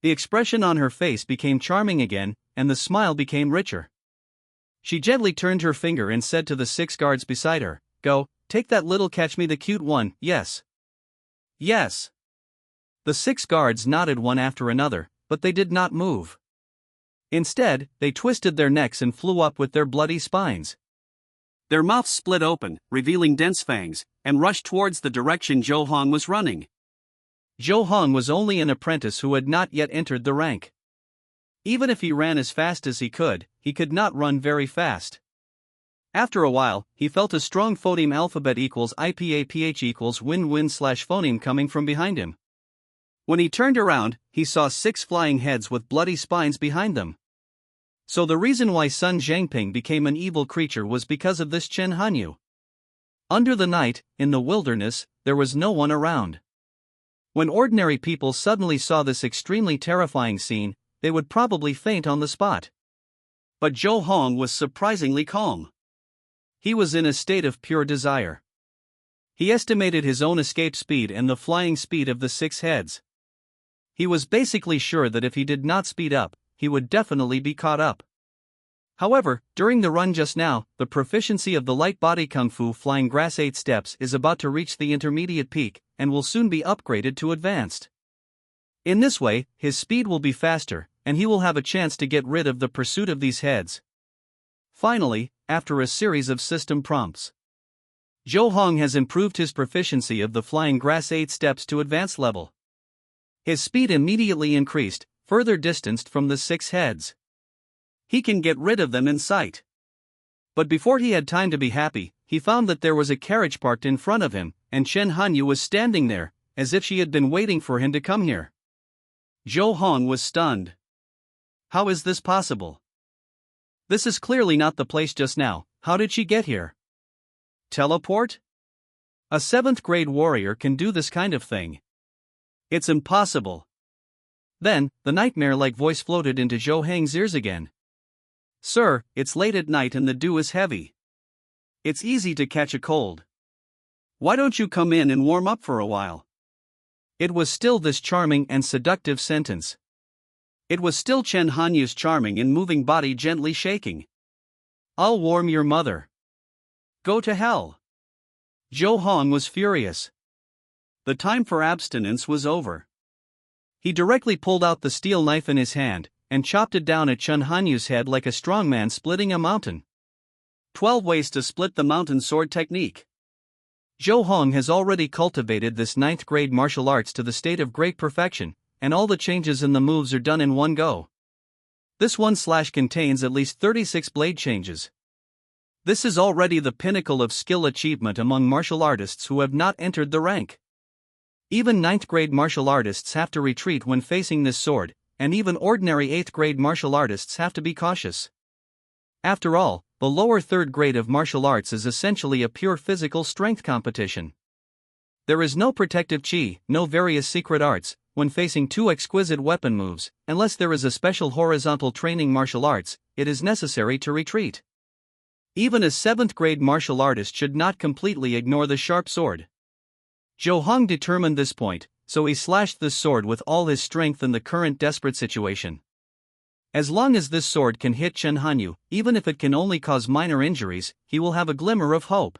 S1: The expression on her face became charming again, and the smile became richer. She gently turned her finger and said to the 6 guards beside her, "Go, take that little catch me the cute one, yes." "Yes." The 6 guards nodded one after another, but they did not move. Instead, they twisted their necks and flew up with their bloody spines. Their mouths split open, revealing dense fangs, and rushed towards the direction Zhou Heng was running. Zhou Heng was only an apprentice who had not yet entered the rank. Even if he ran as fast as he could not run very fast. After a while, he felt a strong phoneme alphabet equals IPAPH equals win-win/phoneme coming from behind him. When he turned around, he saw 6 flying heads with bloody spines behind them. So the reason why Sun Zhangping became an evil creature was because of this Chen Hanyu. Under the night, in the wilderness, there was no one around. When ordinary people suddenly saw this extremely terrifying scene, they would probably faint on the spot. But Zhou Heng was surprisingly calm. He was in a state of pure desire. He estimated his own escape speed and the flying speed of the 6 heads. He was basically sure that if he did not speed up, he would definitely be caught up. However, during the run just now, the proficiency of the light body kung fu flying grass 8 steps is about to reach the intermediate peak, and will soon be upgraded to advanced. In this way, his speed will be faster, and he will have a chance to get rid of the pursuit of these heads. Finally, after a series of system prompts, Zhou Heng has improved his proficiency of the flying grass 8 steps to advanced level. His speed immediately increased, further distanced from the 6 heads. He can get rid of them in sight. But before he had time to be happy, he found that there was a carriage parked in front of him, and Chen Hanyu was standing there, as if she had been waiting for him to come here. Zhou Heng was stunned. How is this possible? This is clearly not the place just now. How did she get here? Teleport? A 7th grade warrior can do this kind of thing. It's impossible. Then, the nightmare-like voice floated into Zhou Heng's ears again. "Sir, it's late at night and the dew is heavy. It's easy to catch a cold. Why don't you come in and warm up for a while?" It was still this charming and seductive sentence. It was still Chen Hanyu's charming and moving body gently shaking. "I'll warm your mother." Go to hell. Zhou Heng was furious. The time for abstinence was over. He directly pulled out the steel knife in his hand, and chopped it down at Chun Hanyu's head like a strongman splitting a mountain. 12 Ways to Split the Mountain Sword Technique. Zhou Hong has already cultivated this 9th grade martial arts to the state of great perfection, and all the changes in the moves are done in one go. This one slash contains at least 36 blade changes. This is already the pinnacle of skill achievement among martial artists who have not entered the rank. Even 9th grade martial artists have to retreat when facing this sword, and even ordinary 8th grade martial artists have to be cautious. After all, the lower 3rd grade of martial arts is essentially a pure physical strength competition. There is no protective chi, no various secret arts, when facing two exquisite weapon moves. Unless there is a special horizontal training martial arts, it is necessary to retreat. Even a 7th grade martial artist should not completely ignore the sharp sword. Zhou Hong determined this point, so he slashed this sword with all his strength in the current desperate situation. As long as this sword can hit Chun Hanyu, even if it can only cause minor injuries, he will have a glimmer of hope.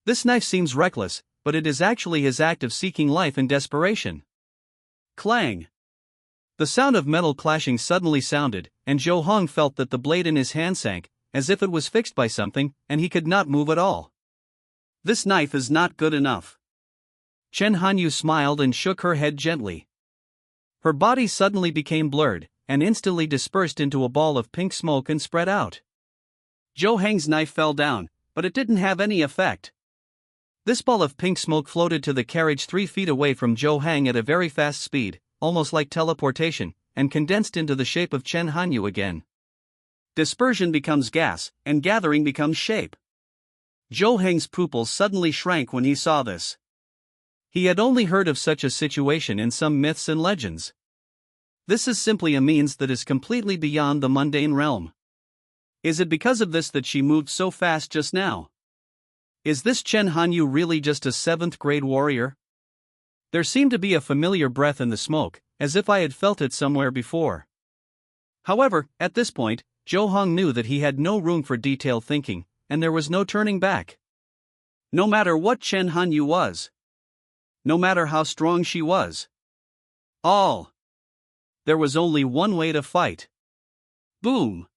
S1: This knife seems reckless, but it is actually his act of seeking life in desperation. Clang! The sound of metal clashing suddenly sounded, and Zhou Hong felt that the blade in his hand sank, as if it was fixed by something, and he could not move at all. This knife is not good enough. Chun Hanyu smiled and shook her head gently. Her body suddenly became blurred, and instantly dispersed into a ball of pink smoke and spread out. Zhou Heng's knife fell down, but it didn't have any effect. This ball of pink smoke floated to the carriage 3 feet away from Zhou Heng at a very fast speed, almost like teleportation, and condensed into the shape of Chun Hanyu again. Dispersion becomes gas, and gathering becomes shape. Zhou Heng's pupils suddenly shrank when he saw this. He had only heard of such a situation in some myths and legends. This is simply a means that is completely beyond the mundane realm. Is it because of this that she moved so fast just now? Is this Chun Hanyu really just a 7th grade warrior? There seemed to be a familiar breath in the smoke, as if I had felt it somewhere before. However, at this point, Zhou Hong knew that he had no room for detailed thinking, and there was no turning back. No matter what Chun Hanyu was. No matter how strong she was. There was only one way to fight. Boom!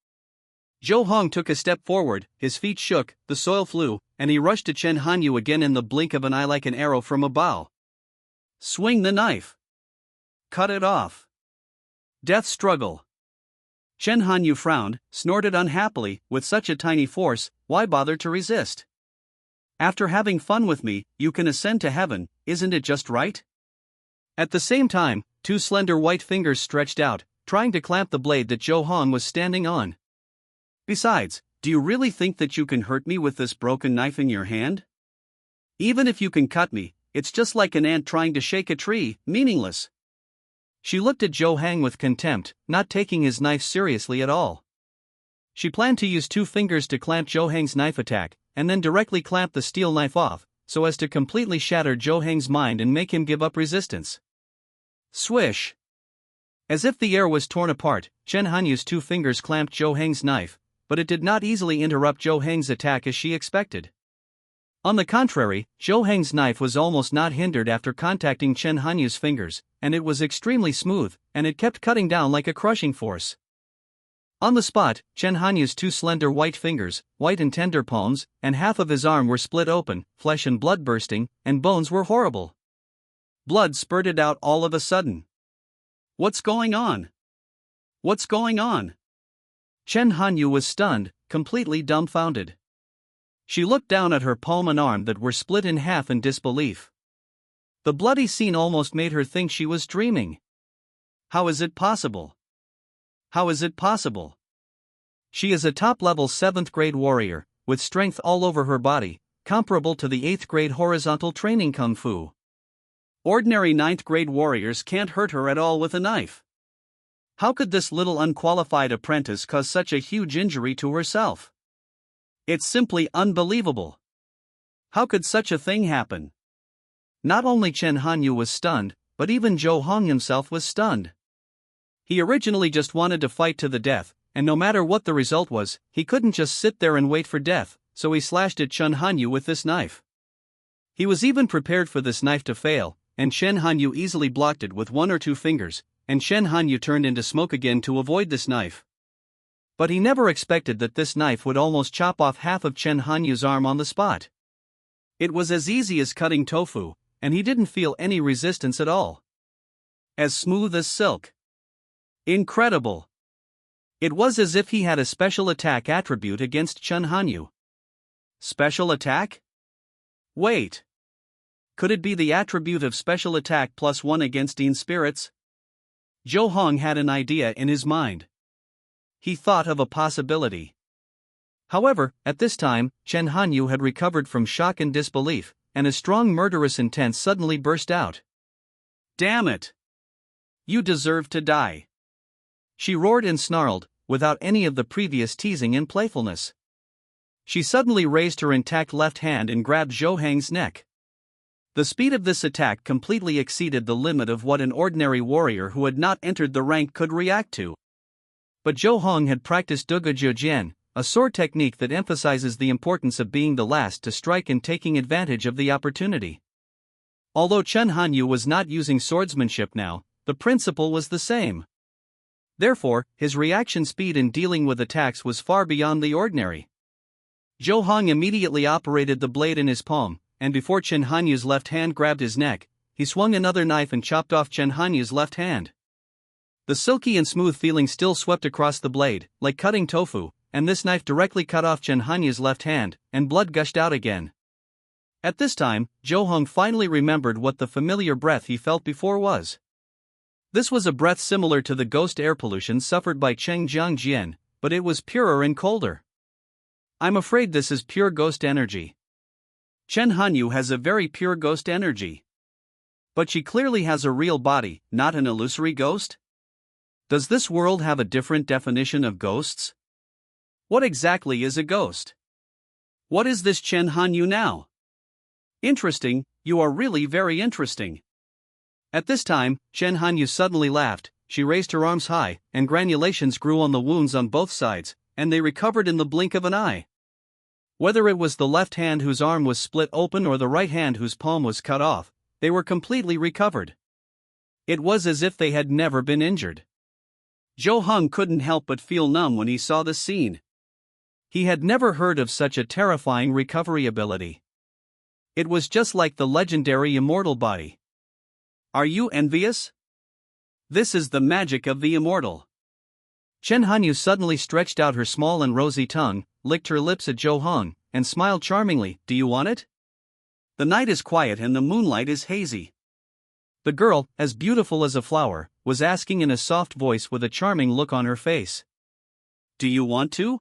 S1: Zhou Hong took a step forward, his feet shook, the soil flew, and he rushed to Chun Hanyu again in the blink of an eye like an arrow from a bow. Swing the knife. Cut it off. Death struggle. Chun Hanyu frowned, snorted unhappily. With such a tiny force, why bother to resist? After having fun with me, you can ascend to heaven, isn't it just right? At the same time, 2 slender white fingers stretched out, trying to clamp the blade that Zhou Hong was standing on. Besides, do you really think that you can hurt me with this broken knife in your hand? Even if you can cut me, it's just like an ant trying to shake a tree, meaningless. She looked at Zhou Heng with contempt, not taking his knife seriously at all. She planned to use 2 fingers to clamp Zhou Heng's knife attack, and then directly clamp the steel knife off, so as to completely shatter Zhou Heng's mind and make him give up resistance. Swish! As if the air was torn apart, Chun Hanyu's 2 fingers clamped Zhou Heng's knife, but it did not easily interrupt Zhou Heng's attack as she expected. On the contrary, Zhou Heng's knife was almost not hindered after contacting Chun Hanyu's fingers, and it was extremely smooth, and it kept cutting down like a crushing force. On the spot, Chun Hanyu's 2 slender white fingers, white and tender palms, and half of his arm were split open, flesh and blood bursting, and bones were horrible. Blood spurted out all of a sudden. What's going on? What's going on? Chun Hanyu was stunned, completely dumbfounded. She looked down at her palm and arm that were split in half in disbelief. The bloody scene almost made her think she was dreaming. How is it possible? How is it possible? She is a top-level 7th grade warrior, with strength all over her body, comparable to the 8th grade horizontal training kung fu. Ordinary 9th grade warriors can't hurt her at all with a knife. How could this little unqualified apprentice cause such a huge injury to herself? It's simply unbelievable. How could such a thing happen? Not only Chun Hanyu was stunned, but even Zhou Hong himself was stunned. He originally just wanted to fight to the death, and no matter what the result was, he couldn't just sit there and wait for death, so he slashed at Chun Hanyu with this knife. He was even prepared for this knife to fail, and Chun Hanyu easily blocked it with 1 or 2 fingers, and Chen Hanyu turned into smoke again to avoid this knife. But he never expected that this knife would almost chop off half of Chen Hanyu's arm on the spot. It was as easy as cutting tofu, and he didn't feel any resistance at all. As smooth as silk. Incredible. It was as if he had a special attack attribute against Chen Hanyu. Special attack? Wait. Could it be the attribute of special attack +1 against Dean spirits? Zhou Hong had an idea in his mind. He thought of a possibility. However, at this time, Chen Hanyu had recovered from shock and disbelief, and a strong murderous intent suddenly burst out. Damn it! You deserve to die. She roared and snarled, without any of the previous teasing and playfulness. She suddenly raised her intact left hand and grabbed Zhou Hang's neck. The speed of this attack completely exceeded the limit of what an ordinary warrior who had not entered the rank could react to. But Zhou Hong had practiced Duge Jian, a sword technique that emphasizes the importance of being the last to strike and taking advantage of the opportunity. Although Chen Hanyu was not using swordsmanship now, the principle was the same. Therefore, his reaction speed in dealing with attacks was far beyond the ordinary. Zhou Hong immediately operated the blade in his palm, and before Chen Hanyu's left hand grabbed his neck, he swung another knife and chopped off Chen Hanyu's left hand. The silky and smooth feeling still swept across the blade, like cutting tofu, and this knife directly cut off Chen Hanyu's left hand, and blood gushed out again. At this time, Zhou Hong finally remembered what the familiar breath he felt before was. This was a breath similar to the ghost air pollution suffered by Cheng Jiangjian, but it was purer and colder. I'm afraid this is pure ghost energy. Chen Hanyu has a very pure ghost energy. But she clearly has a real body, not an illusory ghost? Does this world have a different definition of ghosts? What exactly is a ghost? What is this Chen Hanyu now? Interesting, you are really very interesting. At this time, Chen Hanyu suddenly laughed. She raised her arms high, and granulations grew on the wounds on both sides, and they recovered in the blink of an eye. Whether it was the left hand whose arm was split open or the right hand whose palm was cut off, they were completely recovered. It was as if they had never been injured. Zhou Hong couldn't help but feel numb when he saw this scene. He had never heard of such a terrifying recovery ability. It was just like the legendary immortal body. Are you envious? This is the magic of the immortal. Chen Hanyu suddenly stretched out her small and rosy tongue, licked her lips at Zhou Hong, and smiled charmingly. Do you want it? The night is quiet and the moonlight is hazy. The girl, as beautiful as a flower, was asking in a soft voice with a charming look on her face. Do you want to?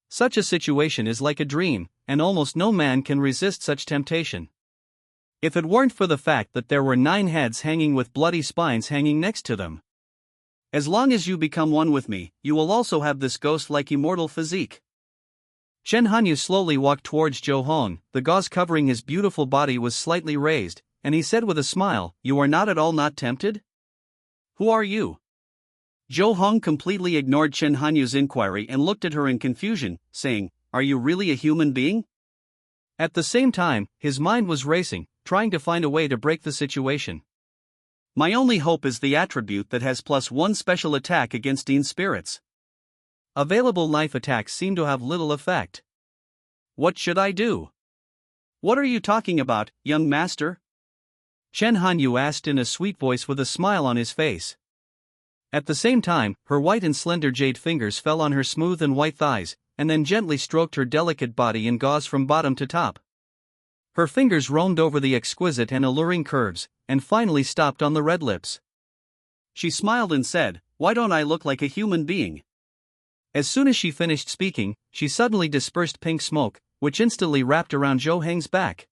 S1: Such a situation is like a dream, and almost no man can resist such temptation. If it weren't for the fact that there were 9 heads hanging with bloody spines hanging next to them. As long as you become one with me, you will also have this ghost-like immortal physique. Chen Hanyu slowly walked towards Zhou Hong. The gauze covering his beautiful body was slightly raised, and he said with a smile, You are not at all not tempted? Who are you? Zhou Hong completely ignored Chen Hanyu's inquiry and looked at her in confusion, saying, Are you really a human being? At the same time, his mind was racing, trying to find a way to break the situation. My only hope is the attribute that has +1 special attack against Dean spirits. Available knife attacks seem to have little effect. What should I do? What are you talking about, young master? Chen Hanyu asked in a sweet voice with a smile on his face. At the same time, her white and slender jade fingers fell on her smooth and white thighs, and then gently stroked her delicate body in gauze from bottom to top. Her fingers roamed over the exquisite and alluring curves, and finally stopped on the red lips. She smiled and said, Why don't I look like a human being? As soon as she finished speaking, she suddenly dispersed pink smoke, which instantly wrapped around Zhou Heng's back.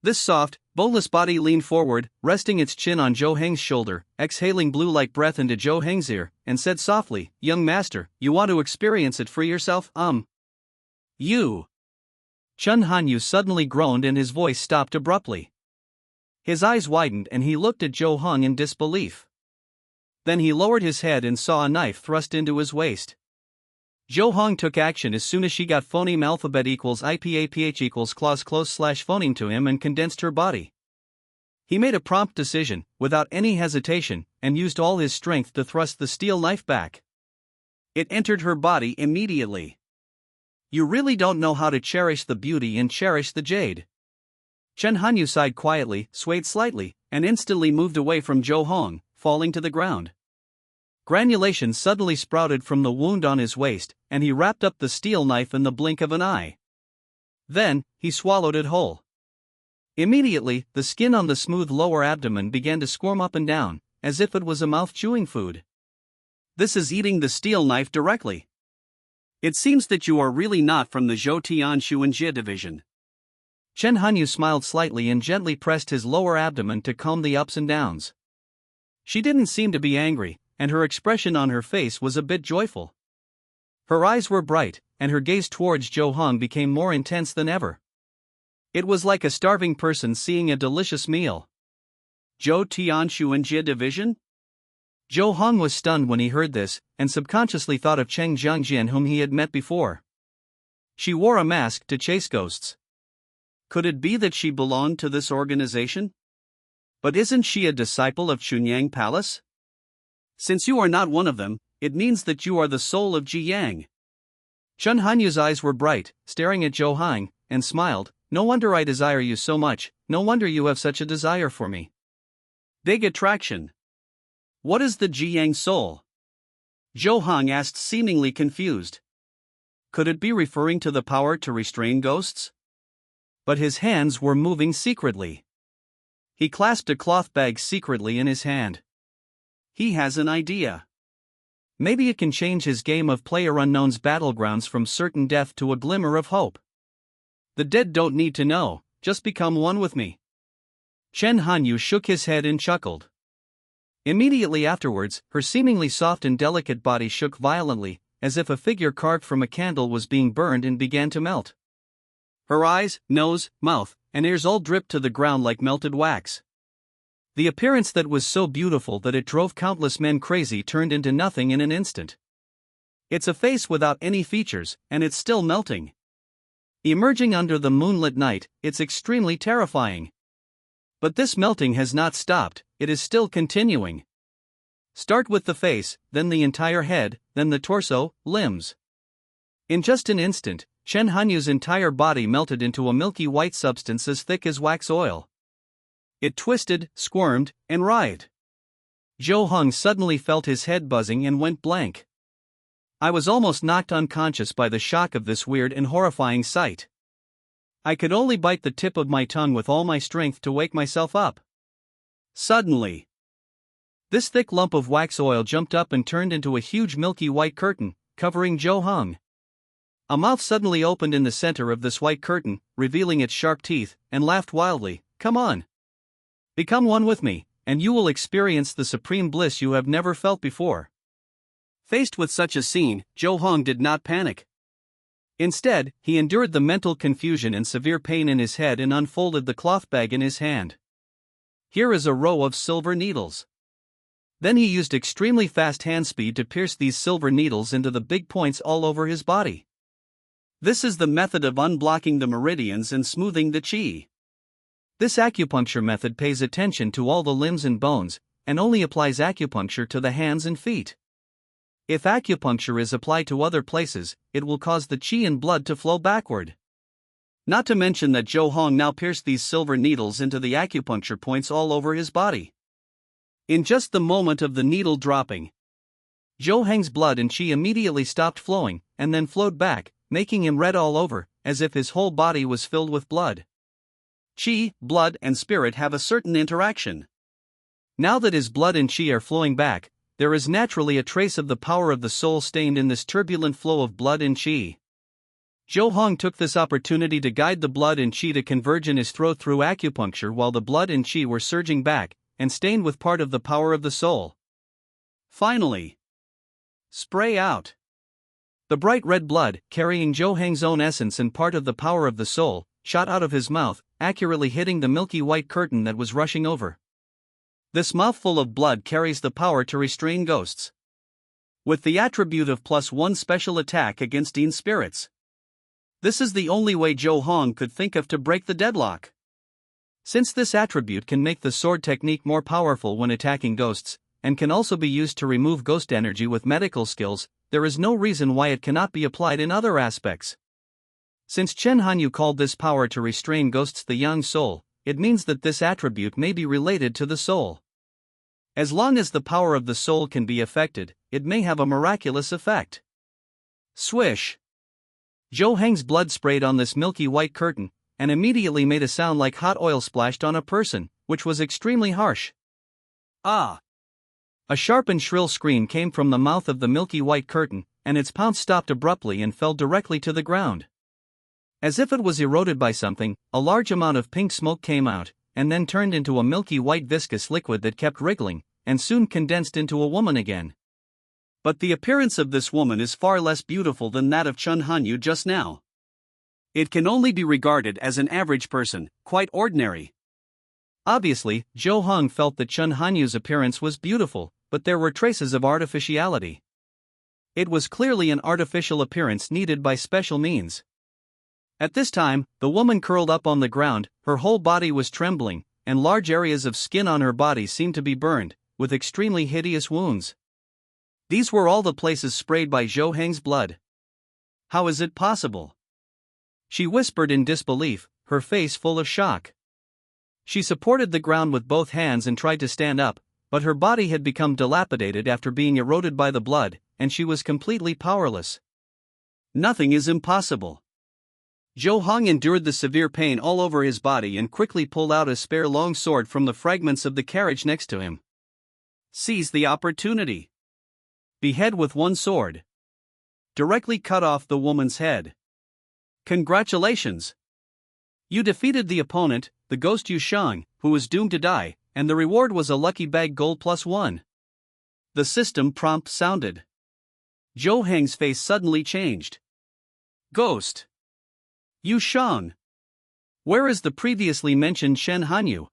S1: This soft, boneless body leaned forward, resting its chin on Zhou Heng's shoulder, exhaling blue-like breath into Zhou Heng's ear, and said softly, Young master, you want to experience it for yourself? You. Chen Hanyu suddenly groaned and his voice stopped abruptly. His eyes widened and he looked at Zhou Hong in disbelief. Then he lowered his head and saw a knife thrust into his waist. Zhou Hong took action as soon as she got phoneme alphabet equals IPAPH equals clause close slash phoneme to him and condensed her body. He made a prompt decision, without any hesitation, and used all his strength to thrust the steel knife back. It entered her body immediately. You really don't know how to cherish the beauty and cherish the jade. Chen Hanyu sighed quietly, swayed slightly, and instantly moved away from Zhou Hong, falling to the ground. Granulation suddenly sprouted from the wound on his waist, and he wrapped up the steel knife in the blink of an eye. Then, he swallowed it whole. Immediately, the skin on the smooth lower abdomen began to squirm up and down, as if it was a mouth-chewing food. This is eating the steel knife directly. It seems that you are really not from the Zhou Tianshu and Jie division. Chen Hanyu smiled slightly and gently pressed his lower abdomen to calm the ups and downs. She didn't seem to be angry, and her expression on her face was a bit joyful. Her eyes were bright, and her gaze towards Zhou Hong became more intense than ever. It was like a starving person seeing a delicious meal. Zhou Tianshu and Jie division? Zhou Hong was stunned when he heard this, and subconsciously thought of Cheng Jiangjian whom he had met before. She wore a mask to chase ghosts. Could it be that she belonged to this organization? But isn't she a disciple of Chunyang Palace? Since you are not one of them, it means that you are the soul of Ji Yang. Chen Hanyu's eyes were bright, staring at Zhou Hong, and smiled. No wonder I desire you so much, no wonder you have such a desire for me. Big attraction. What is the Ji Yang soul? Zhou Hong asked, seemingly confused. Could it be referring to the power to restrain ghosts? But his hands were moving secretly. He clasped a cloth bag secretly in his hand. He has an idea. Maybe it can change his game of PlayerUnknown's battlegrounds from certain death to a glimmer of hope. The dead don't need to know, just become one with me. Chen Hanyu shook his head and chuckled. Immediately afterwards, her seemingly soft and delicate body shook violently, as if a figure carved from a candle was being burned and began to melt. Her eyes, nose, mouth, and ears all dripped to the ground like melted wax. The appearance that was so beautiful that it drove countless men crazy turned into nothing in an instant. It's a face without any features, and it's still melting. Emerging under the moonlit night, it's extremely terrifying. But this melting has not stopped, it is still continuing. Start with the face, then the entire head, then the torso, limbs. In just an instant, Chen Hanyu's entire body melted into a milky white substance as thick as wax oil. It twisted, squirmed, and writhed. Zhou Hong suddenly felt his head buzzing and went blank. I was almost knocked unconscious by the shock of this weird and horrifying sight. I could only bite the tip of my tongue with all my strength to wake myself up. Suddenly, this thick lump of wax oil jumped up and turned into a huge milky white curtain, covering Zhou Hong. A mouth suddenly opened in the center of this white curtain, revealing its sharp teeth, and laughed wildly. Come on. Become one with me, and you will experience the supreme bliss you have never felt before. Faced with such a scene, Zhou Hong did not panic. Instead, he endured the mental confusion and severe pain in his head and unfolded the cloth bag in his hand. Here is a row of silver needles. Then he used extremely fast hand speed to pierce these silver needles into the big points all over his body. This is the method of unblocking the meridians and smoothing the qi. This acupuncture method pays attention to all the limbs and bones, and only applies acupuncture to the hands and feet. If acupuncture is applied to other places, it will cause the qi and blood to flow backward. Not to mention that Zhou Hong now pierced these silver needles into the acupuncture points all over his body. In just the moment of the needle dropping, Zhou Hong's blood and qi immediately stopped flowing, and then flowed back, making him red all over, as if his whole body was filled with blood. Qi, blood, and spirit have a certain interaction. Now that his blood and qi are flowing back, there is naturally a trace of the power of the soul stained in this turbulent flow of blood and qi. Zhou Hong took this opportunity to guide the blood and qi to converge in his throat through acupuncture while the blood and qi were surging back, and stained with part of the power of the soul. Finally, spray out. The bright red blood, carrying Zhou Hong's own essence and part of the power of the soul, shot out of his mouth, accurately hitting the milky white curtain that was rushing over. This mouthful of blood carries the power to restrain ghosts, with the attribute of +1 special attack against Dean spirits. This is the only way Zhou Hong could think of to break the deadlock. Since this attribute can make the sword technique more powerful when attacking ghosts, and can also be used to remove ghost energy with medical skills, there is no reason why it cannot be applied in other aspects. Since Chen Hanyu called this power to restrain ghosts the Yang Soul, it means that this attribute may be related to the soul. As long as the power of the soul can be affected, it may have a miraculous effect. Swish! Zhou Heng's blood sprayed on this milky white curtain, and immediately made a sound like hot oil splashed on a person, which was extremely harsh. Ah! A sharp and shrill scream came from the mouth of the milky white curtain, and its pounce stopped abruptly and fell directly to the ground. As if it was eroded by something, a large amount of pink smoke came out, and then turned into a milky white viscous liquid that kept wriggling, and soon condensed into a woman again. But the appearance of this woman is far less beautiful than that of Chen Hanyu just now. It can only be regarded as an average person, quite ordinary. Obviously, Zhou Heng felt that Chen Hanyu's appearance was beautiful, but there were traces of artificiality. It was clearly an artificial appearance needed by special means. At this time, the woman curled up on the ground, her whole body was trembling, and large areas of skin on her body seemed to be burned, with extremely hideous wounds. These were all the places sprayed by Zhou Heng's blood. How is it possible? She whispered in disbelief, her face full of shock. She supported the ground with both hands and tried to stand up, but her body had become dilapidated after being eroded by the blood, and she was completely powerless. Nothing is impossible. Zhou Heng endured the severe pain all over his body and quickly pulled out a spare long sword from the fragments of the carriage next to him. Seize the opportunity. Behead with one sword. Directly cut off the woman's head. Congratulations! You defeated the opponent, the ghost Yu Shang, who was doomed to die, and the reward was a lucky bag gold +1. The system prompt sounded. Zhou Heng's face suddenly changed. Ghost! Yu Shang! Where is the previously mentioned Shen Hanyu?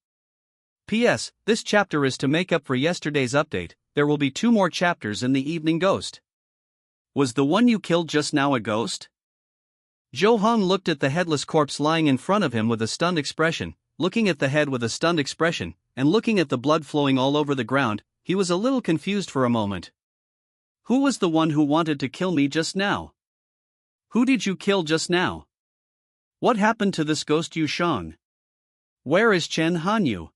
S1: P.S. This chapter is to make up for yesterday's update. There will be 2 more chapters in the Evening Ghost. Was the one you killed just now a ghost? Zhou Heng looked at the headless corpse lying in front of him with a stunned expression, looking at the head with a stunned expression, and looking at the blood flowing all over the ground. He was a little confused for a moment. Who was the one who wanted to kill me just now? Who did you kill just now? What happened to this ghost Yu Shang? Where is Chen Hanyu?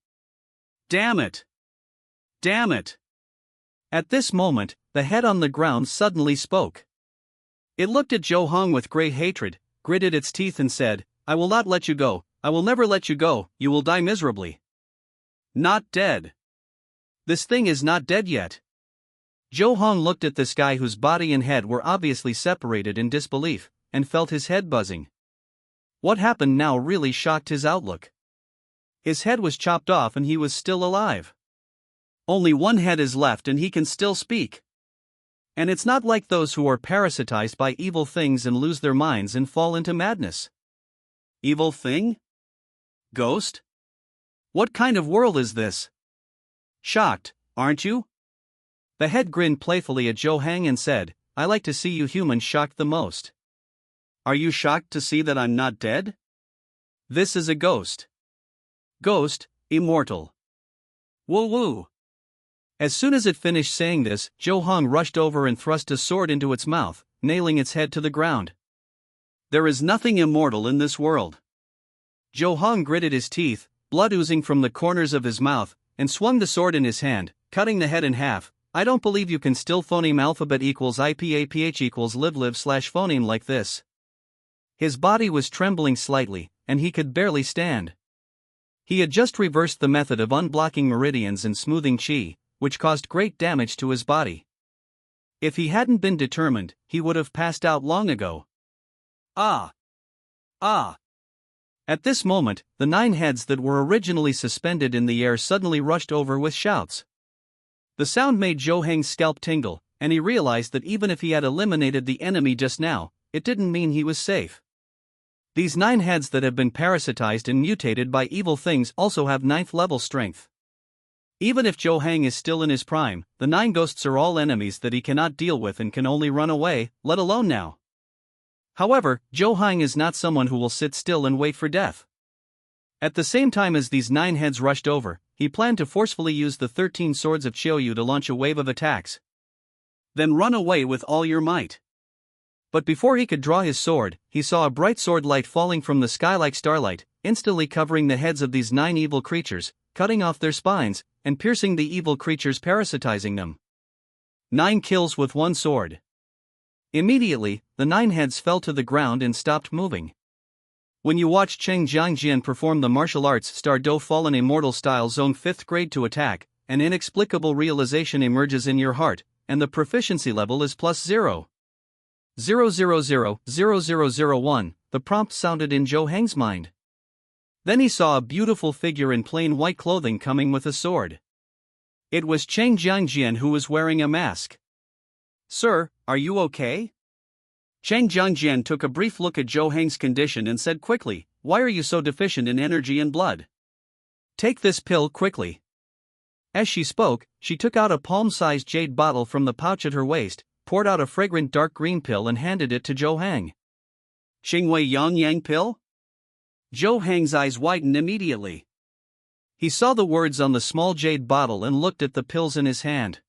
S1: Damn it! Damn it! At this moment, the head on the ground suddenly spoke. It looked at Zhou Heng with great hatred, gritted its teeth and said, I will not let you go, I will never let you go, you will die miserably. Not dead. This thing is not dead yet. Zhou Heng looked at this guy whose body and head were obviously separated in disbelief, and felt his head buzzing. What happened now really shocked his outlook. His head was chopped off and he was still alive. Only one head is left and he can still speak. And it's not like those who are parasitized by evil things and lose their minds and fall into madness. Evil thing? Ghost? What kind of world is this? Shocked, aren't you? The head grinned playfully at Zhou Heng and said, I like to see you humans shocked the most. Are you shocked to see that I'm not dead? This is a ghost. Ghost, immortal. Woo woo. As soon as it finished saying this, Zhou Heng rushed over and thrust a sword into its mouth, nailing its head to the ground. There is nothing immortal in this world. Zhou Heng gritted his teeth, blood oozing from the corners of his mouth, and swung the sword in his hand, cutting the head in half. I don't believe you can still phoneme alphabet equals IPAPH equals live/phoneme like this. His body was trembling slightly, and he could barely stand. He had just reversed the method of unblocking meridians and smoothing chi, which caused great damage to his body. If he hadn't been determined, he would have passed out long ago. Ah! Ah! At this moment, the 9 heads that were originally suspended in the air suddenly rushed over with shouts. The sound made Zhou Heng's scalp tingle, and he realized that even if he had eliminated the enemy just now, it didn't mean he was safe. These 9 heads that have been parasitized and mutated by evil things also have 9th level strength. Even if Zhou Heng is still in his prime, the 9 ghosts are all enemies that he cannot deal with and can only run away, let alone now. However, Zhou Heng is not someone who will sit still and wait for death. At the same time as these 9 heads rushed over, he planned to forcefully use the 13 swords of Chiyoyu to launch a wave of attacks. Then run away with all your might. But before he could draw his sword, he saw a bright sword light falling from the sky like starlight, instantly covering the heads of these 9 evil creatures, cutting off their spines, and piercing the evil creatures, parasitizing them. 9 kills with 1 sword. Immediately, the 9 heads fell to the ground and stopped moving. When you watch Cheng Jiangjian perform the martial arts Star Do Fallen Immortal Style Zone 5th grade to attack, an inexplicable realization emerges in your heart, and the proficiency level is +0. 0000001, the prompt sounded in Zhou Heng's mind. Then he saw a beautiful figure in plain white clothing coming with a sword. It was Cheng Jiangjian, who was wearing a mask. "Sir, are you okay?" Cheng Jiangjian took a brief look at Zhou Heng's condition and said quickly, "Why are you so deficient in energy and blood? Take this pill quickly." As she spoke, she took out a palm-sized jade bottle from the pouch at her waist, poured out a fragrant dark green pill and handed it to Zhou Heng. "Qingwei Yang Yang pill?" Zhou Heng's eyes widened immediately. He saw the words on the small jade bottle and looked at the pills in his hand.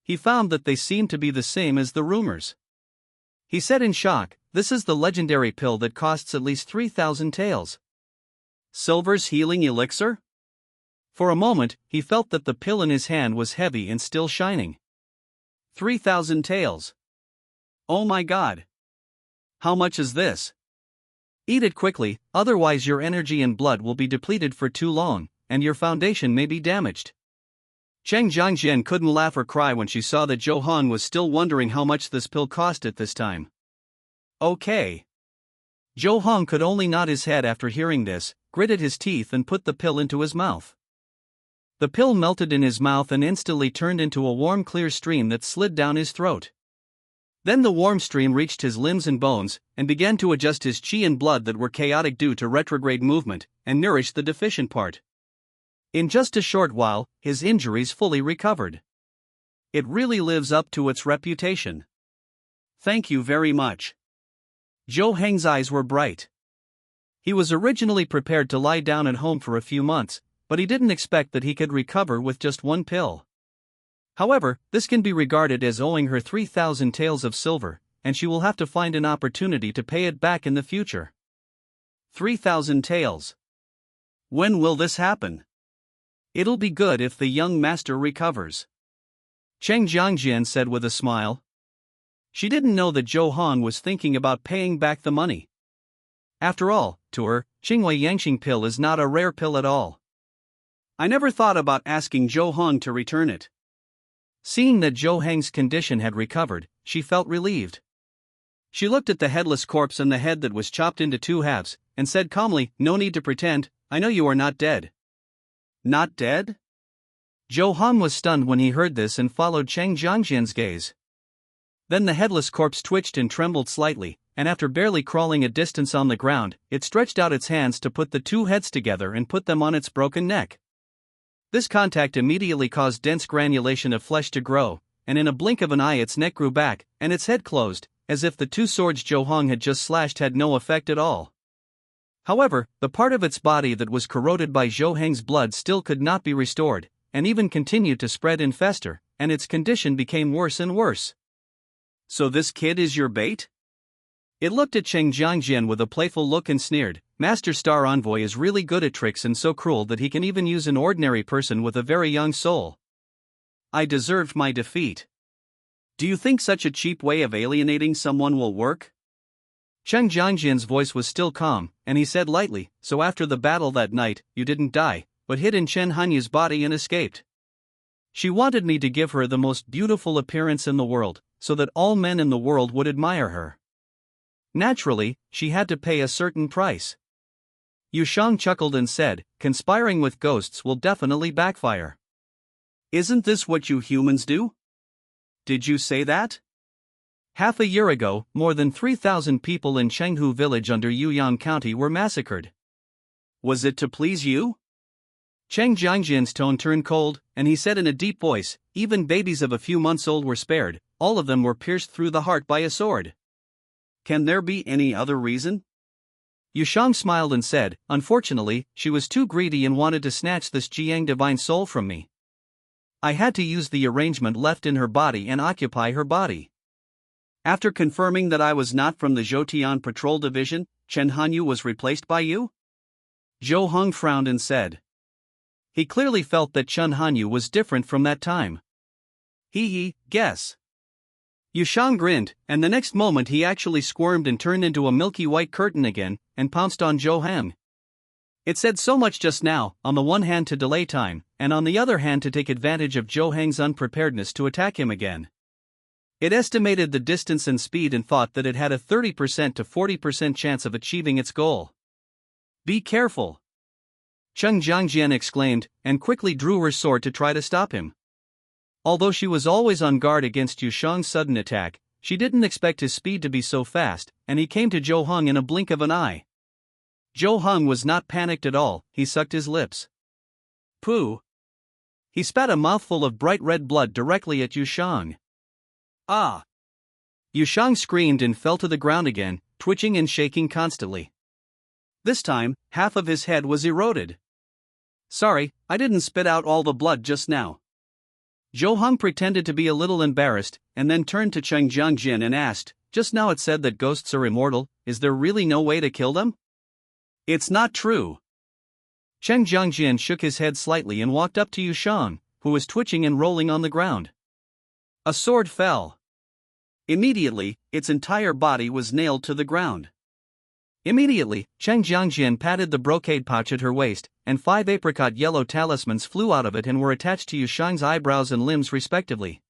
S1: He found that they seemed to be the same as the rumors. He said in shock, "This is the legendary pill that costs at least 3,000 taels. Silver's healing elixir?" For a moment, he felt that the pill in his hand was heavy and still shining. 3,000 taels. Oh my god. How much is this? Eat it quickly, otherwise your energy and blood will be depleted for too long, and your foundation may be damaged. Cheng Jiangjian couldn't laugh or cry when she saw that Zhou Heng was still wondering how much this pill cost at this time. Okay. Zhou Heng could only nod his head after hearing this, gritted his teeth and put the pill into his mouth. The pill melted in his mouth and instantly turned into a warm clear stream that slid down his throat. Then the warm stream reached his limbs and bones, and began to adjust his chi and blood that were chaotic due to retrograde movement, and nourish the deficient part. In just a short while, his injuries fully recovered. It really lives up to its reputation. Thank you very much. Zhou Heng's eyes were bright. He was originally prepared to lie down at home for a few months, but he didn't expect that he could recover with just 1 pill. However, this can be regarded as owing her 3,000 taels of silver, and she will have to find an opportunity to pay it back in the future. 3,000 taels. When will this happen? It'll be good if the young master recovers. Cheng Jiangjian said with a smile. She didn't know that Zhou Heng was thinking about paying back the money. After all, to her, Qingwei Yangxing pill is not a rare pill at all. I never thought about asking Zhou Heng to return it. Seeing that Zhou Heng's condition had recovered, she felt relieved. She looked at the headless corpse and the head that was chopped into 2 halves, and said calmly, "No need to pretend, I know you are not dead." Not dead? Zhou Heng was stunned when he heard this and followed Cheng Jiangjian's gaze. Then the headless corpse twitched and trembled slightly, and after barely crawling a distance on the ground, it stretched out its hands to put the 2 heads together and put them on its broken neck. This contact immediately caused dense granulation of flesh to grow, and in a blink of an eye its neck grew back, and its head closed, as if the 2 swords Zhou Heng had just slashed had no effect at all. However, the part of its body that was corroded by Zhou Heng's blood still could not be restored, and even continued to spread and fester, and its condition became worse and worse. So this kid is your bait? It looked at Cheng Jiangjian with a playful look and sneered, "Master Star Envoy is really good at tricks and so cruel that he can even use an ordinary person with a very young soul. I deserved my defeat. Do you think such a cheap way of alienating someone will work?" Cheng Jiangjian's voice was still calm, and he said lightly, "So after the battle that night, you didn't die, but hid in Chen Hanyu's body and escaped. She wanted me to give her the most beautiful appearance in the world, so that all men in the world would admire her. Naturally, she had to pay a certain price." Yu Shang chuckled and said, "Conspiring with ghosts will definitely backfire. Isn't this what you humans do? Did you say that? Half a year ago, more than 3,000 people in Chenghu village under Yuyang County were massacred. Was it to please you?" Cheng Jiangjian's tone turned cold, and he said in a deep voice, "Even babies of a few months old were spared, all of them were pierced through the heart by a sword. Can there be any other reason? Yushang smiled and said, "Unfortunately, she was too greedy and wanted to snatch this Jiang divine soul from me. I had to use the arrangement left in her body and occupy her body." After confirming that I was not from the Zhoutian Patrol Division, Chen Hanyu was replaced by you? Zhou Heng frowned and said. He clearly felt that Chen Hanyu was different from that time. Guess. Yushang grinned, and the next moment he actually squirmed and turned into a milky white curtain again, and pounced on Zhou Heng. It said so much just now, on the one hand to delay time, and on the other hand to take advantage of Zhou Heng's unpreparedness to attack him again. It estimated the distance and speed and thought that it had a 30% to 40% chance of achieving its goal. Be careful! Cheng Jiangjian exclaimed, and quickly drew her sword to try to stop him. Although she was always on guard against Yushang's sudden attack, she didn't expect his speed to be so fast, and he came to Zhou Heng in a blink of an eye. Zhou Heng was not panicked at all, he sucked his lips. Pooh! He spat a mouthful of bright red blood directly at Yushang. Ah! Yushang screamed and fell to the ground again, twitching and shaking constantly. This time, half of his head was eroded. Sorry, I didn't spit out all the blood just now. Zhou Heng pretended to be a little embarrassed, and then turned to Cheng Jiangjin and asked, "Just now it said that ghosts are immortal, is there really no way to kill them?" "It's not true." Cheng Jiangjin shook his head slightly and walked up to Yushang, who was twitching and rolling on the ground. A sword fell. Immediately, its entire body was nailed to the ground. Immediately, Cheng Jiangjin patted the brocade pouch at her waist, and 5 apricot yellow talismans flew out of it and were attached to Yushang's eyebrows and limbs respectively.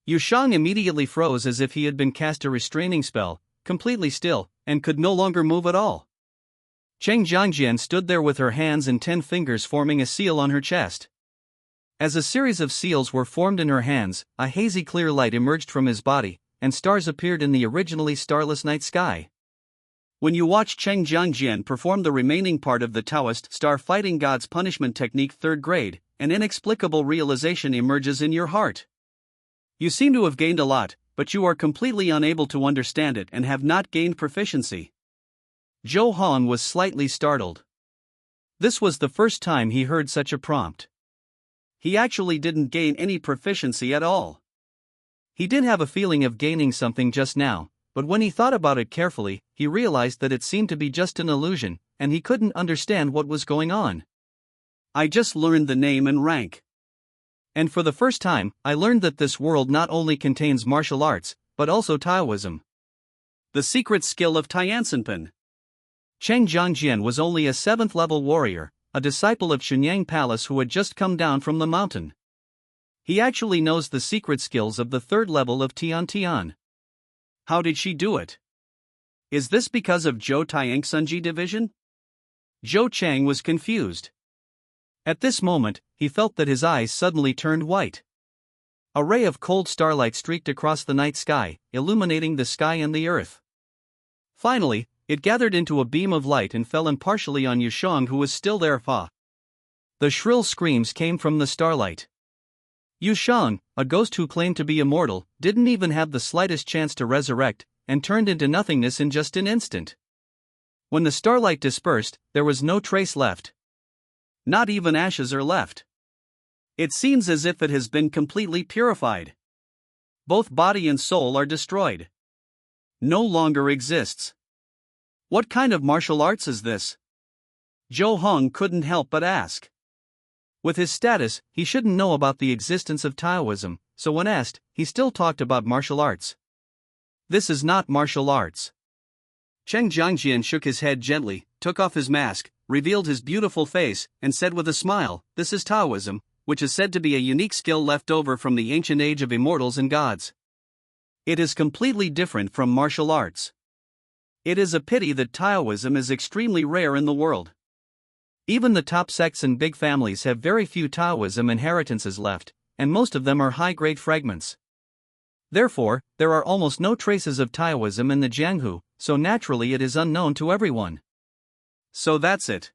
S1: Yushang immediately froze as if he had been cast a restraining spell, completely still, and could no longer move at all. Cheng Jiangjin stood there with her hands and 10 fingers forming a seal on her chest. As a series of seals were formed in her hands, a hazy clear light emerged from his body, and stars appeared in the originally starless night sky. When you watch Cheng Jiangjin perform the remaining part of the Taoist Star Fighting God's Punishment Technique 3rd grade, an inexplicable realization emerges in your heart. You seem to have gained a lot, but you are completely unable to understand it and have not gained proficiency. Zhou Heng was slightly startled. This was the first time he heard such a prompt. He actually didn't gain any proficiency at all. He did have a feeling of gaining something just now, but when he thought about it carefully, he realized that it seemed to be just an illusion, and he couldn't understand what was going on. I just learned the name and rank. And for the first time, I learned that this world not only contains martial arts, but also Taoism. The secret skill of Tiansanpan. Cheng Jiangjin was only a 7th level warrior, a disciple of Shenyang Palace who had just come down from the mountain. He actually knows the secret skills of the 3rd level of Tian Tian. How did she do it? Is this because of Zhou Tiang Sunji division? Zhou Chang was confused. At this moment, he felt that his eyes suddenly turned white. A ray of cold starlight streaked across the night sky, illuminating the sky and the earth. Finally, it gathered into a beam of light and fell impartially on Yushang, who was still there. The shrill screams came from the starlight. Yushang, a ghost who claimed to be immortal, didn't even have the slightest chance to resurrect, and turned into nothingness in just an instant. When the starlight dispersed, there was no trace left. Not even ashes are left. It seems as if it has been completely purified. Both body and soul are destroyed. No longer exists. What kind of martial arts is this? Zhou Heng couldn't help but ask. With his status, he shouldn't know about the existence of Taoism, so when asked, he still talked about martial arts. This is not martial arts. Cheng Jiangjin shook his head gently, took off his mask, revealed his beautiful face, and said with a smile, "This is Taoism, which is said to be a unique skill left over from the ancient age of immortals and gods. It is completely different from martial arts. It is a pity that Taoism is extremely rare in the world. Even the top sects and big families have very few Taoism inheritances left, and most of them are high-grade fragments. Therefore, there are almost no traces of Taoism in the Jianghu, so naturally it is unknown to everyone." So that's it.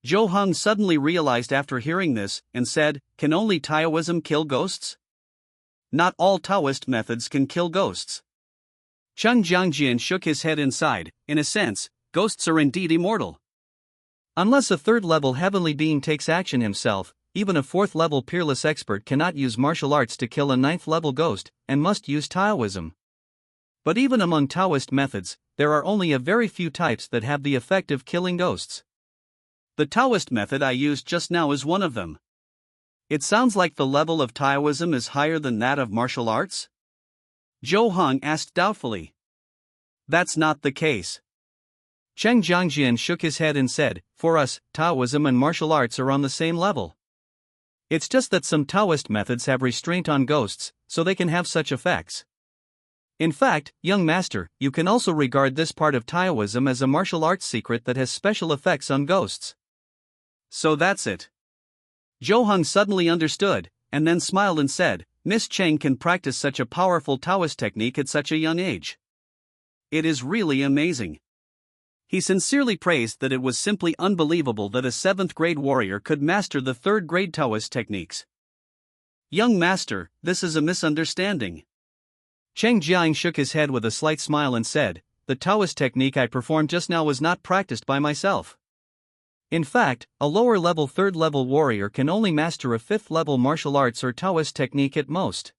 S1: Zhou Heng suddenly realized after hearing this, and said, "Can only Taoism kill ghosts? Not all Taoist methods can kill ghosts." Cheng Jiangjin shook his head inside. In a sense, ghosts are indeed immortal. Unless a third-level heavenly being takes action himself, even a fourth-level peerless expert cannot use martial arts to kill a ninth-level ghost, and must use Taoism. But even among Taoist methods, there are only a very few types that have the effect of killing ghosts. The Taoist method I used just now is one of them. It sounds like the level of Taoism is higher than that of martial arts? Zhou Hong asked doubtfully. That's not the case. Cheng Jiangjian shook his head and said, for us, Taoism and martial arts are on the same level. It's just that some Taoist methods have restraint on ghosts, so they can have such effects. In fact, young master, you can also regard this part of Taoism as a martial arts secret that has special effects on ghosts. So that's it. Zhou Hong suddenly understood, and then smiled and said, Miss Cheng can practice such a powerful Taoist technique at such a young age. It is really amazing. He sincerely praised that it was simply unbelievable that a 7th grade warrior could master the 3rd grade Taoist techniques. Young master, this is a misunderstanding. Cheng Jiang shook his head with a slight smile and said, the Taoist technique I performed just now was not practiced by myself. In fact, a lower-level 3rd-level warrior can only master a 5th-level martial arts or Taoist technique at most.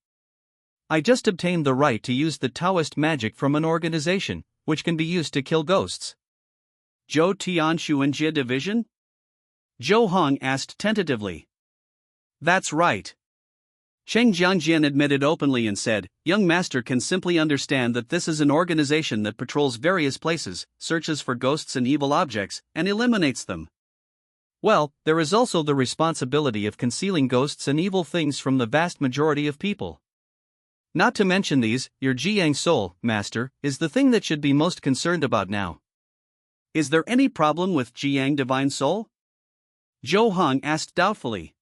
S1: I just obtained the right to use the Taoist magic from an organization, which can be used to kill ghosts. Zhou Tianshu and Jia Division? Zhou Hong asked tentatively. That's right. Cheng Jiangjian admitted openly and said, young master can simply understand that this is an organization that patrols various places, searches for ghosts and evil objects, and eliminates them. Well, there is also the responsibility of concealing ghosts and evil things from the vast majority of people. Not to mention these, your Jiang soul, master, is the thing that should be most concerned about now. Is there any problem with Jiang divine soul? Zhou Hong asked doubtfully.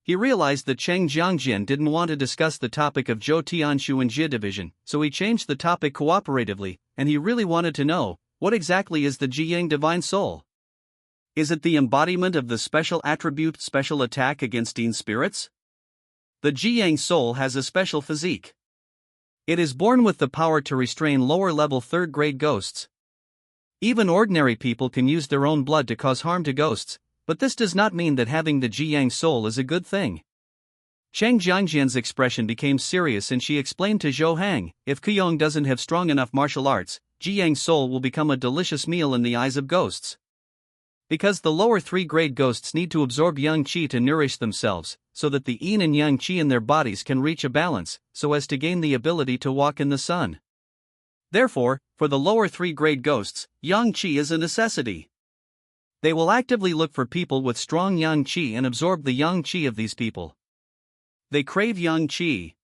S1: He realized that Cheng Jiangjian didn't want to discuss the topic of Zhou Tianshu and Jia division, so he changed the topic cooperatively, and he really wanted to know, what exactly is the Jiang divine soul? Is it the embodiment of the special attribute special attack against teen spirits? The Jiang soul has a special physique. It is born with the power to restrain lower-level 3rd grade ghosts. Even ordinary people can use their own blood to cause harm to ghosts, but this does not mean that having the Jiang soul is a good thing. Cheng Jiangjian's expression became serious and she explained to Zhou Hang, if Kuyong doesn't have strong enough martial arts, Jiang's soul will become a delicious meal in the eyes of ghosts. Because the lower 3-grade ghosts need to absorb yang qi to nourish themselves, so that the yin and yang qi in their bodies can reach a balance, so as to gain the ability to walk in the sun. Therefore, for the lower 3-grade ghosts, yang qi is a necessity. They will actively look for people with strong yang qi and absorb the yang qi of these people. They crave yang qi.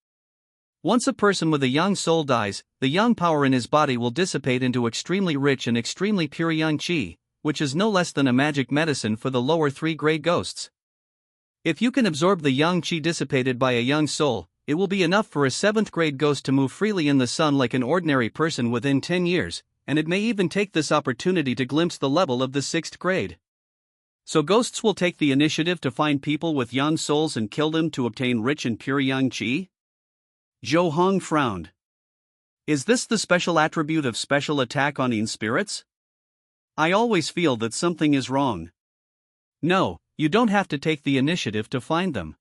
S1: Once a person with a yang soul dies, the yang power in his body will dissipate into extremely rich and extremely pure yang qi, which is no less than a magic medicine for the lower 3-grade ghosts. If you can absorb the yang qi dissipated by a yang soul, it will be enough for a 7th grade ghost to move freely in the sun like an ordinary person within 10 years, and it may even take this opportunity to glimpse the level of the 6th grade. So ghosts will take the initiative to find people with yang souls and kill them to obtain rich and pure yang qi? Zhou Hong frowned. Is this the special attribute of special attack on yin spirits? I always feel that something is wrong. No, you don't have to take the initiative to find them.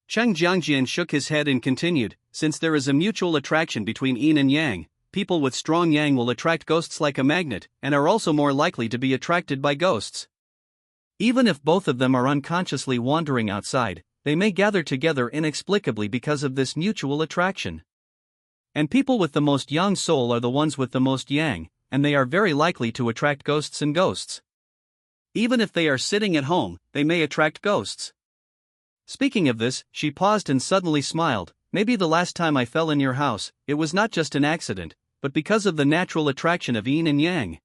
S1: Cheng Jiangjian shook his head and continued, since there is a mutual attraction between yin and yang, people with strong yang will attract ghosts like a magnet, and are also more likely to be attracted by ghosts. Even if both of them are unconsciously wandering outside, they may gather together inexplicably because of this mutual attraction. And people with the most yang soul are the ones with the most yang, and they are very likely to attract ghosts and ghosts. Even if they are sitting at home, they may attract ghosts. Speaking of this, she paused and suddenly smiled. Maybe the last time I fell in your house, it was not just an accident, but because of the natural attraction of yin and yang.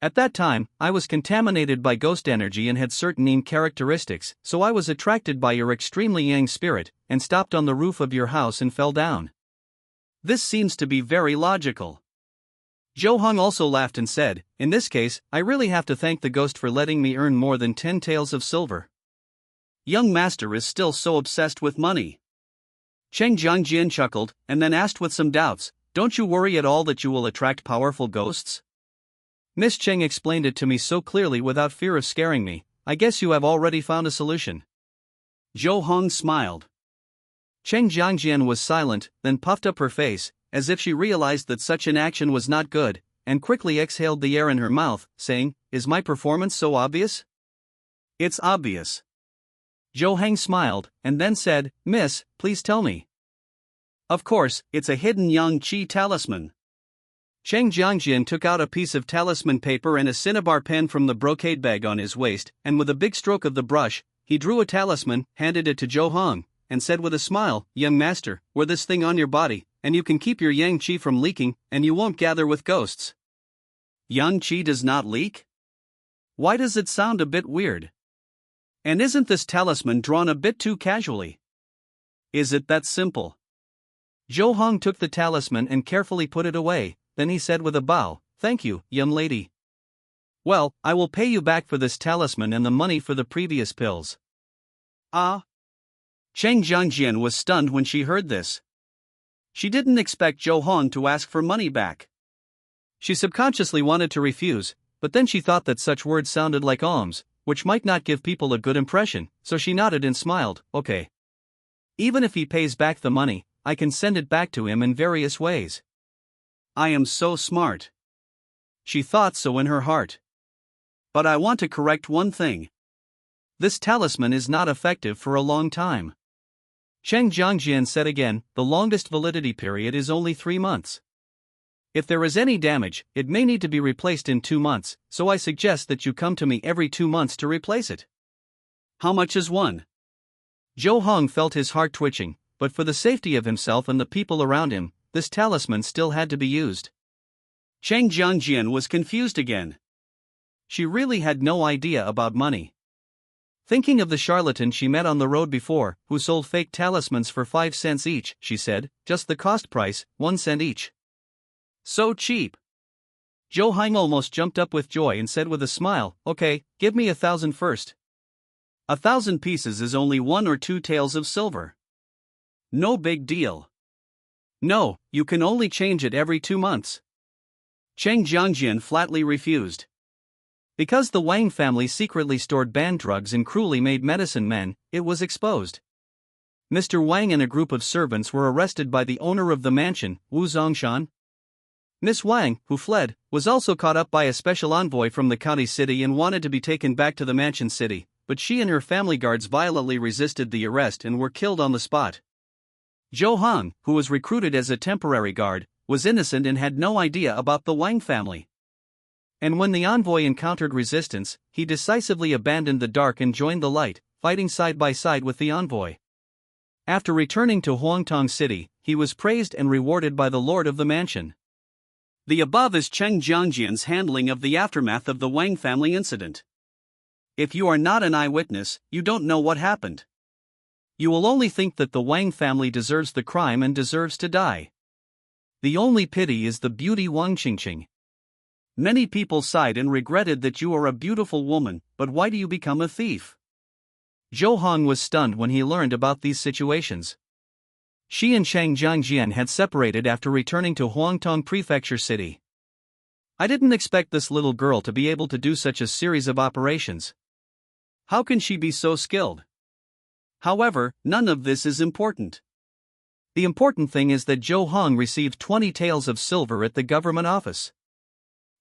S1: At that time, I was contaminated by ghost energy and had certain yin characteristics, so I was attracted by your extremely yang spirit, and stopped on the roof of your house and fell down. This seems to be very logical. Zhou Hong also laughed and said, in this case, I really have to thank the ghost for letting me earn more than 10 taels of silver. Young master is still so obsessed with money. Cheng Jiangjian chuckled, and then asked with some doubts, don't you worry at all that you will attract powerful ghosts? Miss Cheng explained it to me so clearly without fear of scaring me. I guess you have already found a solution. Zhou Hong smiled. Cheng Jiangjian was silent, then puffed up her face, as if she realized that such an action was not good, and quickly exhaled the air in her mouth, saying, "Is my performance so obvious?" "It's obvious." Zhou Hang smiled, and then said, "Miss, please tell me." "Of course, it's a hidden Yang Qi talisman." Cheng Jiangjian took out a piece of talisman paper and a cinnabar pen from the brocade bag on his waist, and with a big stroke of the brush, he drew a talisman, handed it to Zhou Hong, and said with a smile, "Young master, wear this thing on your body, and you can keep your Yang Qi from leaking, and you won't gather with ghosts." Yang Qi does not leak? Why does it sound a bit weird? And isn't this talisman drawn a bit too casually? Is it that simple? Zhou Hong took the talisman and carefully put it away, then he said with a bow, "Thank you, young lady. Well, I will pay you back for this talisman and the money for the previous pills." Ah? Cheng Jiangjian was stunned when she heard this. She didn't expect Zhou Hong to ask for money back. She subconsciously wanted to refuse, but then she thought that such words sounded like alms, which might not give people a good impression, so she nodded and smiled, "Okay. Even if he pays back the money, I can send it back to him in various ways. I am so smart." She thought so in her heart. But I want to correct one thing. This talisman is not effective for a long time. Cheng Jiangjian said again, "The longest validity period is only 3 months. If there is any damage, it may need to be replaced in 2 months, so I suggest that you come to me every 2 months to replace it." "How much is one?" Zhou Hong felt his heart twitching, but for the safety of himself and the people around him, this talisman still had to be used. Cheng Jiangjian was confused again. She really had no idea about money. Thinking of the charlatan she met on the road before, who sold fake talismans for 5 cents each, she said, "Just the cost price, 1 cent each. So cheap." Zhou Hong almost jumped up with joy and said with a smile, "Okay, give me 1,000 first. 1,000 pieces is only 1 or 2 taels of silver. No big deal." "No, you can only change it every 2 months." Cheng Jiangjian flatly refused. Because the Wang family secretly stored banned drugs and cruelly made medicine men, it was exposed. Mr. Wang and a group of servants were arrested by the owner of the mansion, Wu Zongshan. Miss Wang, who fled, was also caught up by a special envoy from the county city and wanted to be taken back to the mansion city, but she and her family guards violently resisted the arrest and were killed on the spot. Zhou Hong, who was recruited as a temporary guard, was innocent and had no idea about the Wang family. And when the envoy encountered resistance, he decisively abandoned the dark and joined the light, fighting side by side with the envoy. After returning to Huangtong City, he was praised and rewarded by the lord of the mansion. The above is Cheng Jiangjian's handling of the aftermath of the Wang family incident. If you are not an eyewitness, you don't know what happened. You will only think that the Wang family deserves the crime and deserves to die. The only pity is the beauty Wang Qingqing. Many people sighed and regretted that you are a beautiful woman, but why do you become a thief? Zhou Hong was stunned when he learned about these situations. She and Cheng Jiangjian had separated after returning to Huangtong Prefecture City. "I didn't expect this little girl to be able to do such a series of operations. How can she be so skilled?" However, none of this is important. The important thing is that Zhou Hong received 20 taels of silver at the government office.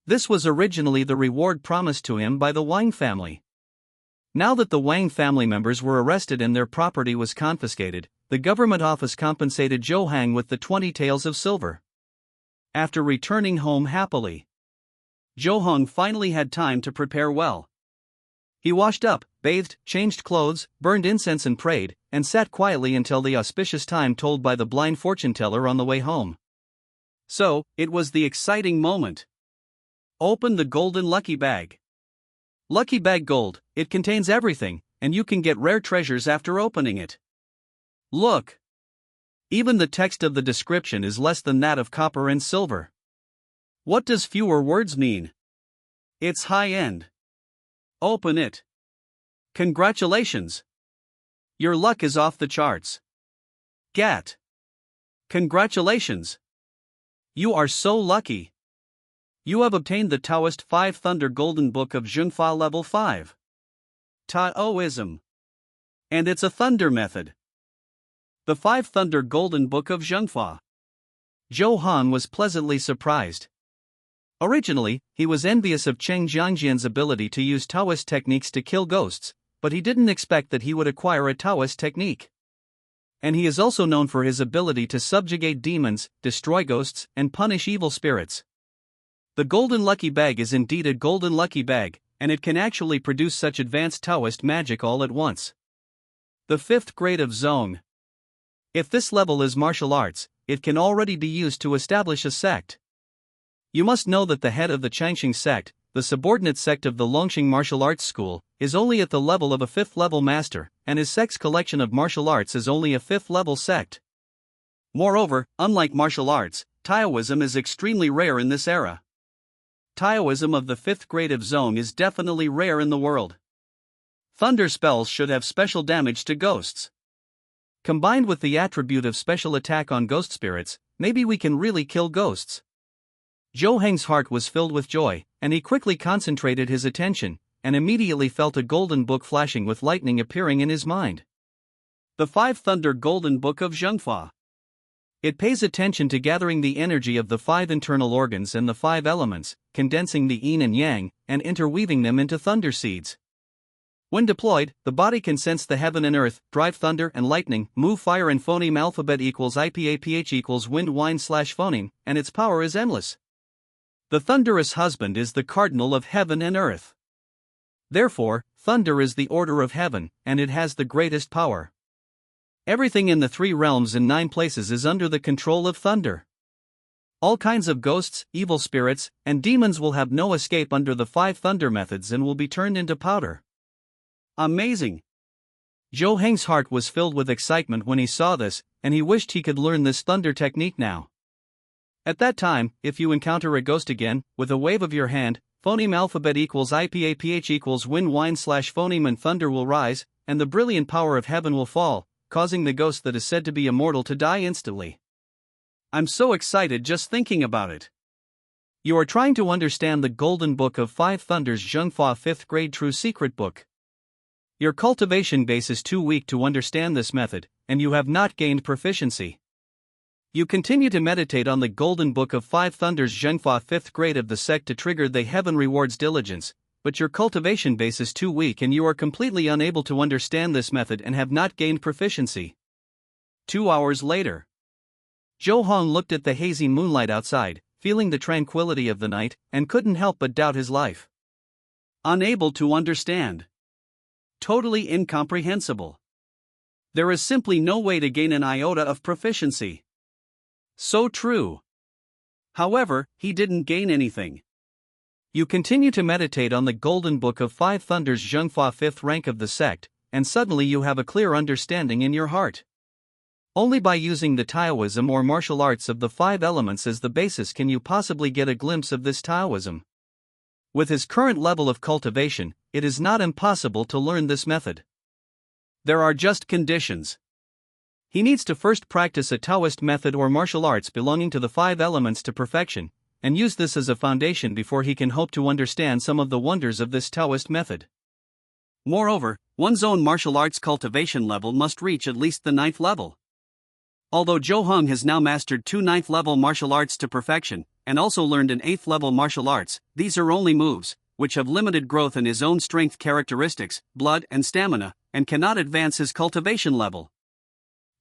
S1: This was originally the reward promised to him by the Wang family. Now that the Wang family members were arrested and their property was confiscated, the government office compensated Zhou Hong with the 20 taels of silver. After returning home happily, Zhou Hong finally had time to prepare well. He washed up, bathed, changed clothes, burned incense and prayed, and sat quietly until the auspicious time told by the blind fortune teller on the way home. So, it was the exciting moment. Open the golden lucky bag. Lucky bag gold, it contains everything, and you can get rare treasures after opening it. Look! Even the text of the description is less than that of copper and silver. What does fewer words mean? It's high-end. Open it. Congratulations! Your luck is off the charts. Gat! Congratulations! You are so lucky! You have obtained the Taoist 5 Thunder Golden Book of Zhengfa Level 5. Taoism. And it's a thunder method. The 5 Thunder Golden Book of Zhengfa. Zhou Han was pleasantly surprised. Originally, he was envious of Cheng Jiangjian's ability to use Taoist techniques to kill ghosts, but he didn't expect that he would acquire a Taoist technique. And he is also known for his ability to subjugate demons, destroy ghosts, and punish evil spirits. The Golden Lucky Bag is indeed a golden lucky bag, and it can actually produce such advanced Taoist magic all at once. The 5th grade of Zong. If this level is martial arts, it can already be used to establish a sect. You must know that the head of the Changxing sect, the subordinate sect of the Longxing martial arts school, is only at the level of a 5th level master, and his sect's collection of martial arts is only a 5th level sect. Moreover, unlike martial arts, Taoism is extremely rare in this era. Taoism of the 5th grade of Zong is definitely rare in the world. Thunder spells should have special damage to ghosts. Combined with the attribute of special attack on ghost spirits, maybe we can really kill ghosts. Zhou Heng's heart was filled with joy, and he quickly concentrated his attention, and immediately felt a golden book flashing with lightning appearing in his mind. The 5 Thunder Golden Book of Zhengfa. It pays attention to gathering the energy of the 5 internal organs and the 5 elements, condensing the yin and yang, and interweaving them into thunder seeds. When deployed, the body can sense the heaven and earth, drive thunder and lightning, move fire and phoneme alphabet equals IPAPH equals wind wine / phoneme, and its power is endless. The thunderous husband is the cardinal of heaven and earth. Therefore, thunder is the order of heaven, and it has the greatest power. Everything in the 3 realms and 9 places is under the control of thunder. All kinds of ghosts, evil spirits, and demons will have no escape under the 5 thunder methods and will be turned into powder. Amazing! Zhou Heng's heart was filled with excitement when he saw this, and he wished he could learn this thunder technique now. At that time, if you encounter a ghost again, with a wave of your hand, phoneme alphabet equals IPAPH equals wind wine / phoneme and thunder will rise, and the brilliant power of heaven will fall, causing the ghost that is said to be immortal to die instantly. I'm so excited just thinking about it. You are trying to understand the Golden Book of 5 Thunders Zhengfa 5th grade True Secret Book. Your cultivation base is too weak to understand this method, and you have not gained proficiency. You continue to meditate on the Golden Book of 5 Thunders Zhengfa 5th grade of the sect to trigger the Heaven Rewards diligence, but your cultivation base is too weak and you are completely unable to understand this method and have not gained proficiency. 2 hours later. Zhou Hong looked at the hazy moonlight outside, feeling the tranquility of the night, and couldn't help but doubt his life. Unable to understand. Totally incomprehensible. There is simply no way to gain an iota of proficiency. So true. However, he didn't gain anything. You continue to meditate on the Golden Book of 5 Thunders Zhengfa 5th rank of the sect, and suddenly you have a clear understanding in your heart. Only by using the Taoism or martial arts of the 5 elements as the basis can you possibly get a glimpse of this Taoism. With his current level of cultivation, it is not impossible to learn this method. There are just conditions. He needs to first practice a Taoist method or martial arts belonging to the 5 elements to perfection, and use this as a foundation before he can hope to understand some of the wonders of this Taoist method. Moreover, one's own martial arts cultivation level must reach at least the 9th level. Although Zhou Hong has now mastered 2 9th level martial arts to perfection, and also learned an 8th level martial arts, these are only moves, which have limited growth in his own strength characteristics, blood and stamina, and cannot advance his cultivation level.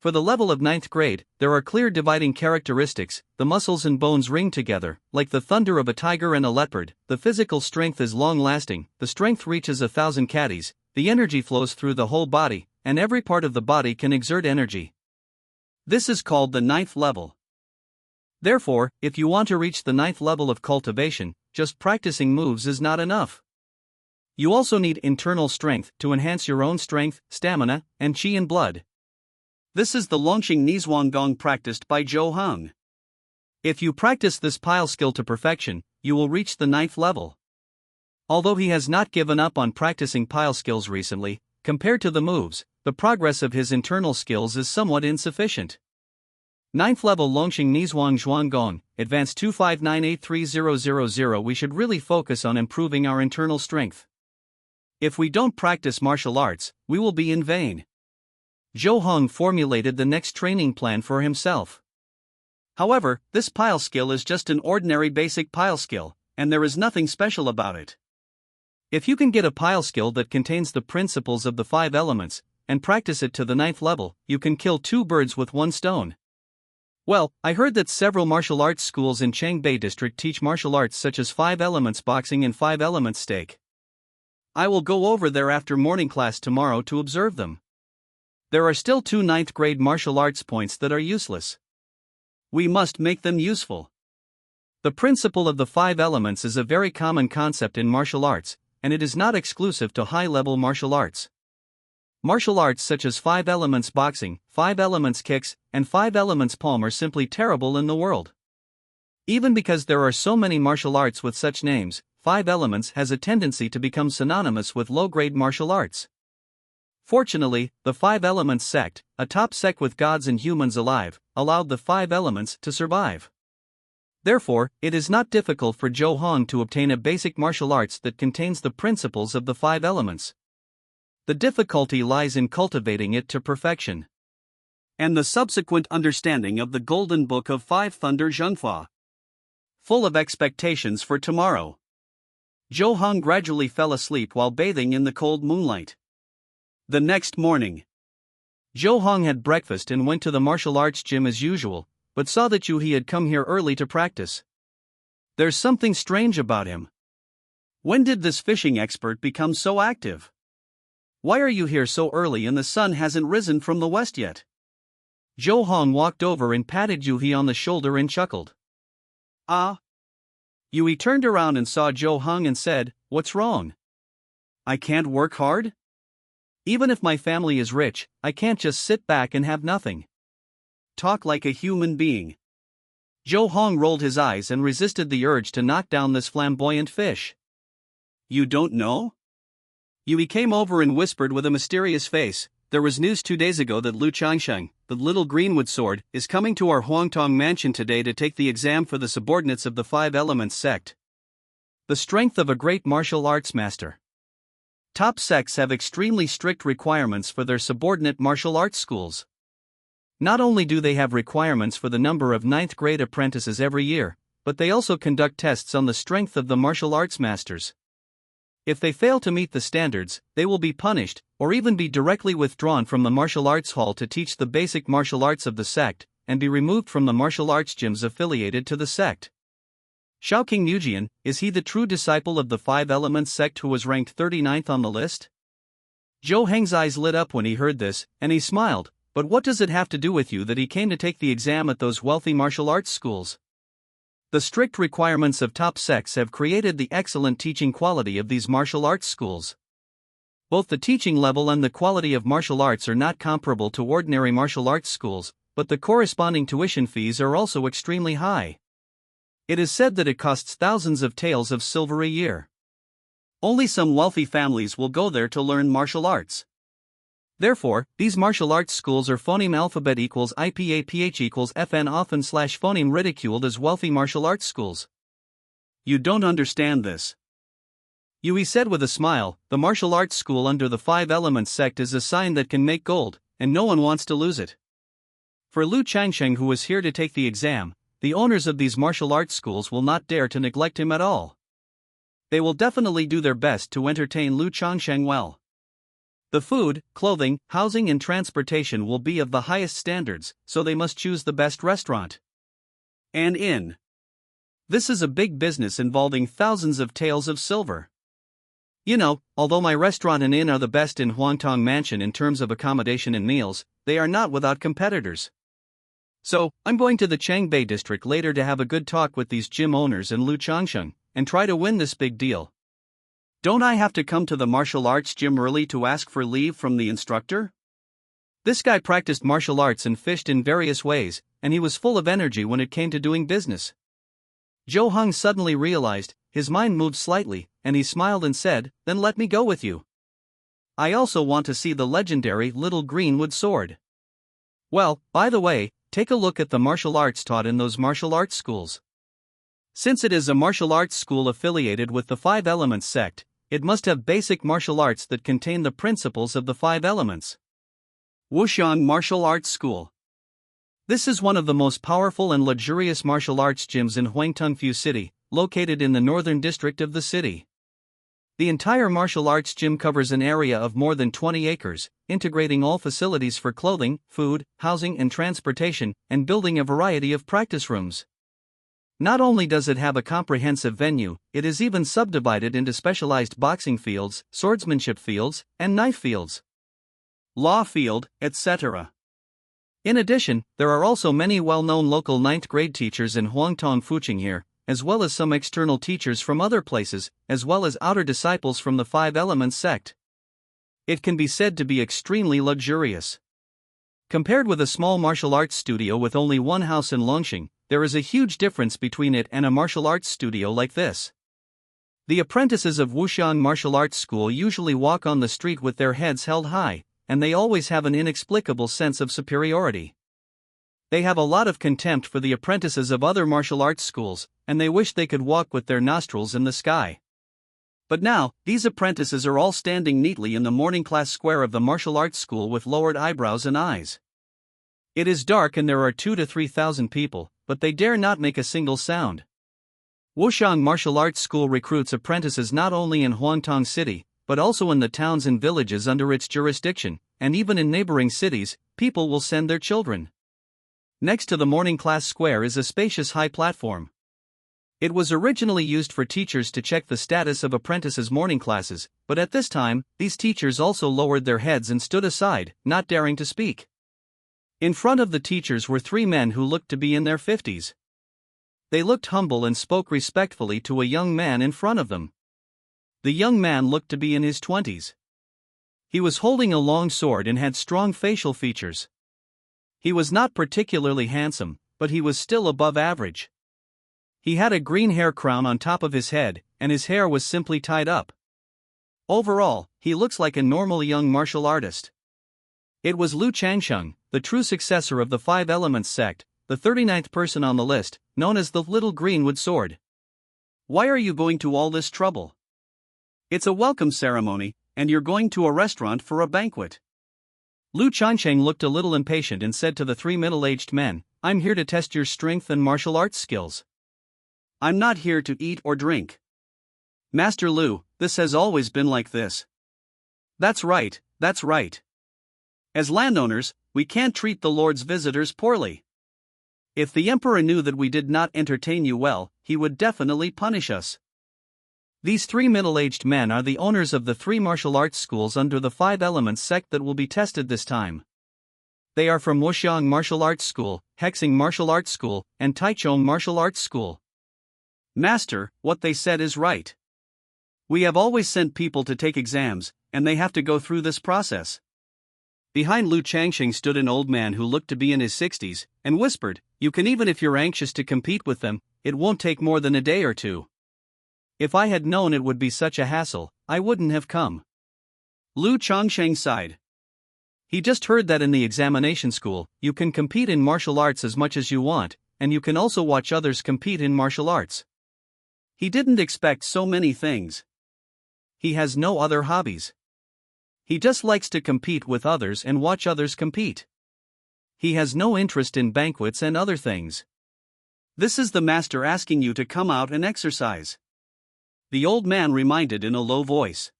S1: For the level of 9th grade, there are clear dividing characteristics, the muscles and bones ring together, like the thunder of a tiger and a leopard, the physical strength is long-lasting, the strength reaches 1,000 caddies, the energy flows through the whole body, and every part of the body can exert energy. This is called the 9th level. Therefore, if you want to reach the 9th level of cultivation, just practicing moves is not enough. You also need internal strength to enhance your own strength, stamina, and qi and blood. This is the Longxing Nizhuang Gong practiced by Zhou Hong. If you practice this pile skill to perfection, you will reach the 9th level. Although he has not given up on practicing pile skills recently, compared to the moves, the progress of his internal skills is somewhat insufficient. Ninth level Longxing Nizhuang Zhuanggong, Advanced 259830000. We should really focus on improving our internal strength. If we don't practice martial arts, we will be in vain. Zhou Hong formulated the next training plan for himself. However, this pile skill is just an ordinary basic pile skill, and there is nothing special about it. If you can get a pile skill that contains the principles of the 5 elements, and practice it to the 9th level, you can kill 2 birds with 1 stone. Well, I heard that several martial arts schools in Changbei district teach martial arts such as 5 elements boxing and 5 elements stake. I will go over there after morning class tomorrow to observe them. There are still 2 9th grade martial arts points that are useless. We must make them useful. The principle of the 5 elements is a very common concept in martial arts, and it is not exclusive to high-level martial arts. Martial arts such as 5 elements boxing, 5 elements kicks, and 5 elements palm are simply terrible in the world. Even because there are so many martial arts with such names, 5 elements has a tendency to become synonymous with low-grade martial arts. Fortunately, the 5 elements sect, a top sect with gods and humans alive, allowed the 5 elements to survive. Therefore, it is not difficult for Zhou Hong to obtain a basic martial arts that contains the principles of the 5 elements. The difficulty lies in cultivating it to perfection. And the subsequent understanding of the Golden Book of 5 Thunder Zhenghua. Full of expectations for tomorrow, Zhou Hong gradually fell asleep while bathing in the cold moonlight. The next morning, Zhou Hong had breakfast and went to the martial arts gym as usual, but saw that He had come here early to practice. There's something strange about him. When did this fishing expert become so active? Why are you here so early and the sun hasn't risen from the west yet? Zhou Hong walked over and patted He on the shoulder and chuckled. Ah. He turned around and saw Zhou Hong and said, "What's wrong? I can't work hard? Even if my family is rich, I can't just sit back and have nothing. Talk like a human being." Zhou Hong rolled his eyes and resisted the urge to knock down this flamboyant fish. You don't know? He came over and whispered with a mysterious face, "There was news 2 days ago that Lu Changsheng, the little greenwood sword, is coming to our Huangtong mansion today to take the exam for the subordinates of the 5 elements sect. The strength of a great martial arts master. Top sects have extremely strict requirements for their subordinate martial arts schools. Not only do they have requirements for the number of 9th grade apprentices every year, but they also conduct tests on the strength of the martial arts masters. If they fail to meet the standards, they will be punished, or even be directly withdrawn from the martial arts hall to teach the basic martial arts of the sect, and be removed from the martial arts gyms affiliated to the sect. Shaoqing Nujian, is he the true disciple of the 5 elements sect who was ranked 39th on the list?" Zhou Heng's eyes lit up when he heard this, and he smiled, "But what does it have to do with you that he came to take the exam at those wealthy martial arts schools? The strict requirements of top sects have created the excellent teaching quality of these martial arts schools. Both the teaching level and the quality of martial arts are not comparable to ordinary martial arts schools, but the corresponding tuition fees are also extremely high. It is said that it costs thousands of taels of silver a year. Only some wealthy families will go there to learn martial arts. Therefore, these martial arts schools are phoneme alphabet equals IPAPH equals FN often / phoneme ridiculed as wealthy martial arts schools. You don't understand this. Yui said with a smile, the martial arts school under the 5 elements sect is a sign that can make gold, and no one wants to lose it. For Lu Changsheng who is here to take the exam, the owners of these martial arts schools will not dare to neglect him at all. They will definitely do their best to entertain Lu Changsheng well. The food, clothing, housing and transportation will be of the highest standards, so they must choose the best restaurant. An inn. This is a big business involving thousands of taels of silver. Although my restaurant and inn are the best in Huangtong Mansion in terms of accommodation and meals, they are not without competitors. So, I'm going to the Changbei district later to have a good talk with these gym owners and Lu Changsheng, and try to win this big deal. Don't I have to come to the martial arts gym early to ask for leave from the instructor? This guy practiced martial arts and fished in various ways, and he was full of energy when it came to doing business. Zhou Hong suddenly realized, his mind moved slightly, and he smiled and said, "Then let me go with you. I also want to see the legendary little greenwood sword. Well, by the way, take a look at the martial arts taught in those martial arts schools. Since it is a martial arts school affiliated with the Five Elements sect, it must have basic martial arts that contain the principles of the Five Elements. Wuxiang Martial Arts School. This is one of the most powerful and luxurious martial arts gyms in Huangtongfu City, located in the northern district of the city. The entire martial arts gym covers an area of more than 20 acres, integrating all facilities for clothing, food, housing and transportation, and building a variety of practice rooms. Not only does it have a comprehensive venue, it is even subdivided into specialized boxing fields, swordsmanship fields, and knife fields, law field, etc. In addition, there are also many well-known local 9th grade teachers in Huangtong Fuqing here, as well as some external teachers from other places, as well as outer disciples from the Five Elements sect. It can be said to be extremely luxurious. Compared with a small martial arts studio with only one house in Longxing, there is a huge difference between it and a martial arts studio like this. The apprentices of Wuxiang Martial Arts School usually walk on the street with their heads held high, and they always have an inexplicable sense of superiority. They have a lot of contempt for the apprentices of other martial arts schools, and they wish they could walk with their nostrils in the sky. But now, these apprentices are all standing neatly in the morning class square of the martial arts school with lowered eyebrows and eyes. It is dark and there are 2,000 to 3,000 people, but they dare not make a single sound. Wuxiang Martial Arts School recruits apprentices not only in Huangtong City, but also in the towns and villages under its jurisdiction, and even in neighboring cities, people will send their children. Next to the morning class square is a spacious high platform. It was originally used for teachers to check the status of apprentices' morning classes, but at this time, these teachers also lowered their heads and stood aside, not daring to speak. In front of the teachers were 3 men who looked to be in their 50s. They looked humble and spoke respectfully to a young man in front of them. The young man looked to be in his 20s. He was holding a long sword and had strong facial features. He was not particularly handsome, but he was still above average. He had a green hair crown on top of his head, and his hair was simply tied up. Overall, he looks like a normal young martial artist. It was Lu Changsheng, the true successor of the Five Elements sect, the 39th person on the list, known as the Little Greenwood Sword. Why are you going to all this trouble? It's a welcome ceremony, and you're going to a restaurant for a banquet. Lu Changsheng looked a little impatient and said to the 3 middle-aged men, I'm here to test your strength and martial arts skills. I'm not here to eat or drink. Master Lu, this has always been like this. That's right, that's right. As landowners, we can't treat the Lord's visitors poorly. If the Emperor knew that we did not entertain you well, he would definitely punish us. These 3 middle-aged men are the owners of the 3 martial arts schools under the Five Elements sect that will be tested this time. They are from Wuxiang Martial Arts School, Hexing Martial Arts School, and Taichung Martial Arts School. Master, what they said is right. We have always sent people to take exams, and they have to go through this process. Behind Lu Changsheng stood an old man who looked to be in his 60s, and whispered, You can even if you're anxious to compete with them, it won't take more than a day or 2. If I had known it would be such a hassle, I wouldn't have come. Lu Changsheng sighed. He just heard that in the examination school, you can compete in martial arts as much as you want, and you can also watch others compete in martial arts. He didn't expect so many things. He has no other hobbies. He just likes to compete with others and watch others compete. He has no interest in banquets and other things. This is the master asking you to come out and exercise. The old man reminded in a low voice.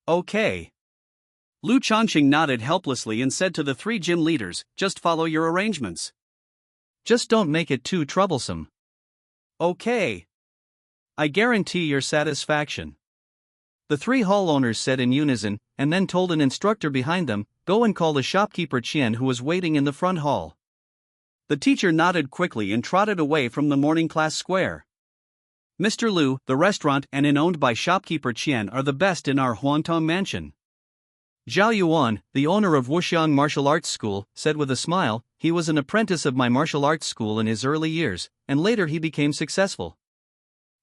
S1: Okay. Lu Changsheng nodded helplessly and said to the 3 gym leaders, Just follow your arrangements. Just don't make it too troublesome. Okay. I guarantee your satisfaction. The 3 hall owners said in unison, and then told an instructor behind them, Go and call the shopkeeper Qian who was waiting in the front hall. The teacher nodded quickly and trotted away from the morning class square. Mr. Lu, the restaurant and inn owned by shopkeeper Qian are the best in our Huangtong mansion. Zhao Yuan, the owner of Wuxiang Martial Arts School, said with a smile, He was an apprentice of my martial arts school in his early years, and later he became successful.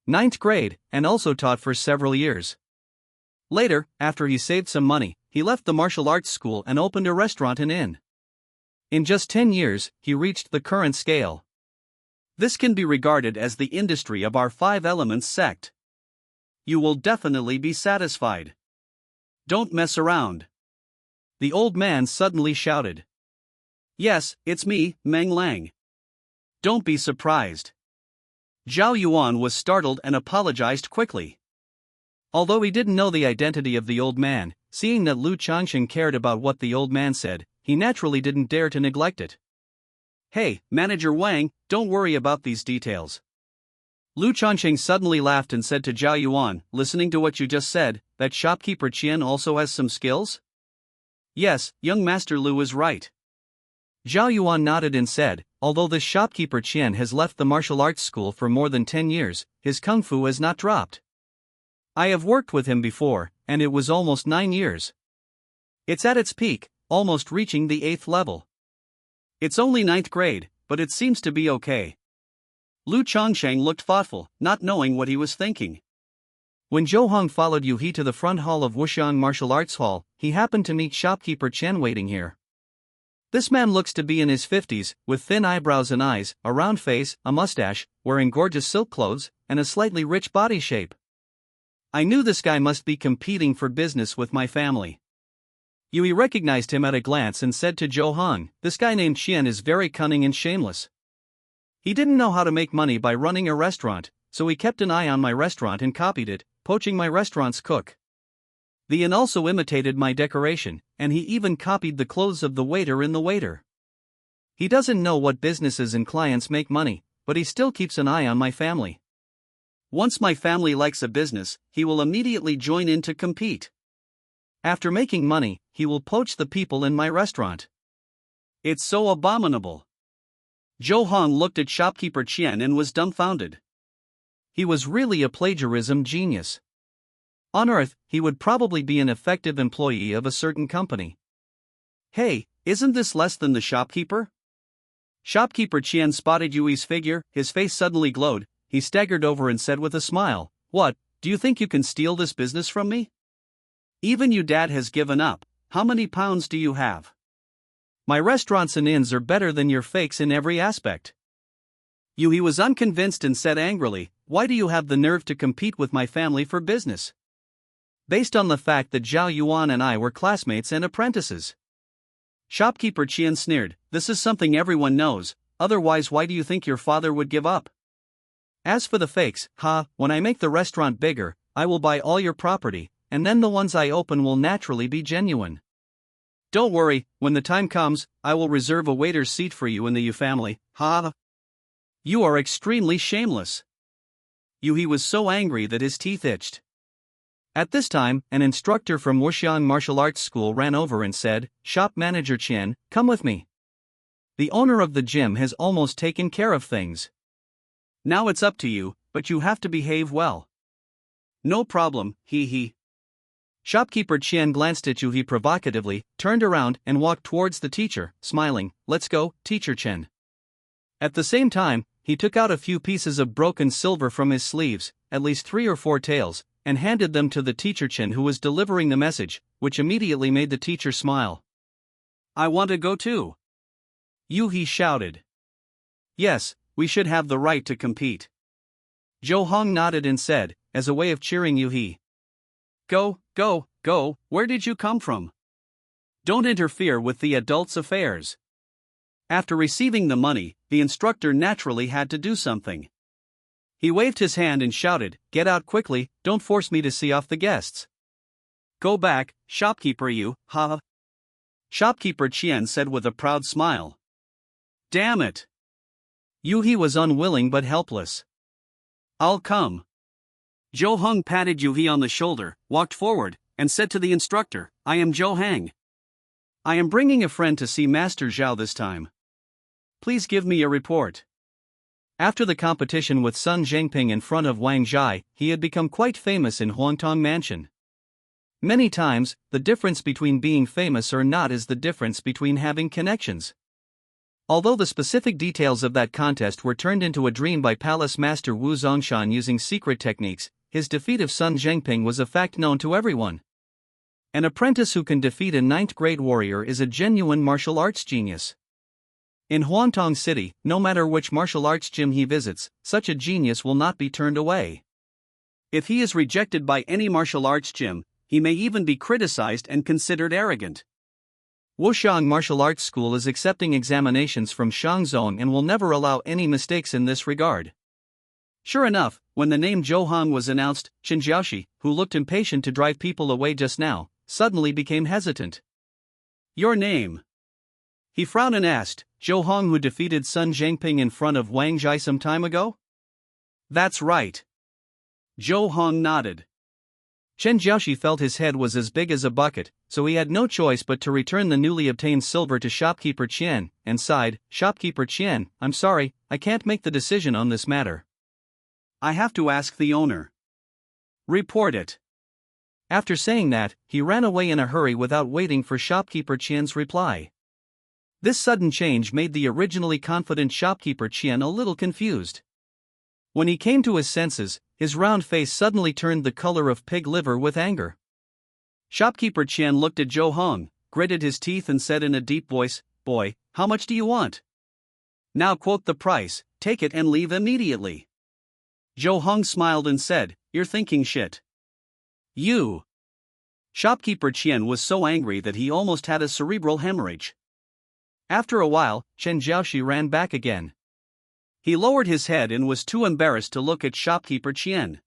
S1: 9th grade, and also taught for several years. Later, after he saved some money, he left the martial arts school and opened a restaurant and inn. In just 10 years, he reached the current scale. This can be regarded as the industry of our 5 elements sect. You will definitely be satisfied. Don't mess around. The old man suddenly shouted. Yes, it's me, Meng Lang. Don't be surprised. Zhao Yuan was startled and apologized quickly. Although he didn't know the identity of the old man, seeing that Lu Changsheng cared about what the old man said, he naturally didn't dare to neglect it. Hey, Manager Wang, don't worry about these details. Lu Changsheng suddenly laughed and said to Zhao Yuan, listening to what you just said, that shopkeeper Qian also has some skills? Yes, young Master Lu is right. Zhao Yuan nodded and said, although this shopkeeper Qian has left the martial arts school for more than 10 years, his kung fu has not dropped. I have worked with him before, and it was almost 9 years. It's at its peak, almost reaching the 8th level. It's only 9th grade, but it seems to be okay. Lu Changsheng looked thoughtful, not knowing what he was thinking. When Zhou Hong followed Yu He to the front hall of Wuxiang Martial Arts Hall, he happened to meet shopkeeper Chen waiting here. This man looks to be in his 50s, with thin eyebrows and eyes, a round face, a mustache, wearing gorgeous silk clothes, and a slightly rich body shape. I knew this guy must be competing for business with my family. Yui recognized him at a glance and said to Zhou Hong, this guy named Qian is very cunning and shameless. He didn't know how to make money by running a restaurant, so he kept an eye on my restaurant and copied it, poaching my restaurant's cook. The inn also imitated my decoration, and he even copied the clothes of the waiter in the waiter. He doesn't know what businesses and clients make money, but he still keeps an eye on my family. Once my family likes a business, he will immediately join in to compete. After making money, he will poach the people in my restaurant. It's so abominable. Zhou Hong looked at shopkeeper Qian and was dumbfounded. He was really a plagiarism genius. On Earth, he would probably be an effective employee of a certain company. Hey, isn't this less than the shopkeeper? Shopkeeper Qian spotted Yui's figure, his face suddenly glowed. He staggered over and said with a smile, what, do you think you can steal this business from me? Even you dad has given up. How many pounds do you have? My restaurants and inns are better than your fakes in every aspect. Yui was unconvinced and said angrily, why do you have the nerve to compete with my family for business? Based on the fact that Zhao Yuan and I were classmates and apprentices. Shopkeeper Qian sneered, this is something everyone knows, otherwise why do you think your father would give up? As for the fakes, when I make the restaurant bigger, I will buy all your property, and then the ones I open will naturally be genuine. Don't worry, when the time comes, I will reserve a waiter's seat for you in the Yu family, You are extremely shameless. Yui was so angry that his teeth itched. At this time, an instructor from Wuxiang Martial Arts School ran over and said, Shop manager Qian, come with me. The owner of the gym has almost taken care of things. Now it's up to you, but you have to behave well. No problem, he. Shopkeeper Qian glanced at Yuhi provocatively, turned around and walked towards the teacher, smiling, let's go, teacher Chen. At the same time, he took out a few pieces of broken silver from his sleeves, at least 3 or 4 taels, and handed them to the teacher Chen who was delivering the message, which immediately made the teacher smile. I want to go too. Yuhi shouted. Yes, we should have the right to compete. Zhou Hong nodded and said, as a way of cheering Yuhi. Go, where did you come from? Don't interfere with the adults' affairs. After receiving the money, the instructor naturally had to do something. He waved his hand and shouted, get out quickly, don't force me to see off the guests. Go back, shopkeeper Yu, Shopkeeper Qian said with a proud smile. Damn it. Yuhi was unwilling but helpless. I'll come. Zhou Hong patted Yuhi on the shoulder, walked forward, and said to the instructor, I am Zhou Hang. I am bringing a friend to see Master Zhao this time. Please give me a report. After the competition with Sun Zhengping in front of Wang Zhai, he had become quite famous in Huangtong Mansion. Many times, the difference between being famous or not is the difference between having connections. Although the specific details of that contest were turned into a dream by Palace Master Wu Zongshan using secret techniques, his defeat of Sun Zhengping was a fact known to everyone. An apprentice who can defeat a 9th grade warrior is a genuine martial arts genius. In Huantong City, no matter which martial arts gym he visits, such a genius will not be turned away. If he is rejected by any martial arts gym, he may even be criticized and considered arrogant. Wuxiang Martial Arts School is accepting examinations from Shangzong and will never allow any mistakes in this regard. Sure enough, when the name Zhou Hong was announced, Chen Jiaoxi, who looked impatient to drive people away just now, suddenly became hesitant. Your name? He frowned and asked, Zhou Hong, who defeated Sun Zhangping in front of Wang Zhai some time ago? That's right. Zhou Hong nodded. Chen Jiaoxi felt his head was as big as a bucket, so he had no choice but to return the newly obtained silver to shopkeeper Qian, and sighed, Shopkeeper Qian, I'm sorry, I can't make the decision on this matter. I have to ask the owner. Report it. After saying that, he ran away in a hurry without waiting for shopkeeper Qian's reply. This sudden change made the originally confident shopkeeper Qian a little confused. When he came to his senses, his round face suddenly turned the color of pig liver with anger. Shopkeeper Qian looked at Zhou Hong, gritted his teeth and said in a deep voice, Boy, how much do you want? Now quote the price, take it and leave immediately. Zhou Hong smiled and said, You're thinking shit. You. Shopkeeper Qian was so angry that he almost had a cerebral hemorrhage. After a while, Chen Jiaoxi ran back again. He lowered his head and was too embarrassed to look at shopkeeper Qian.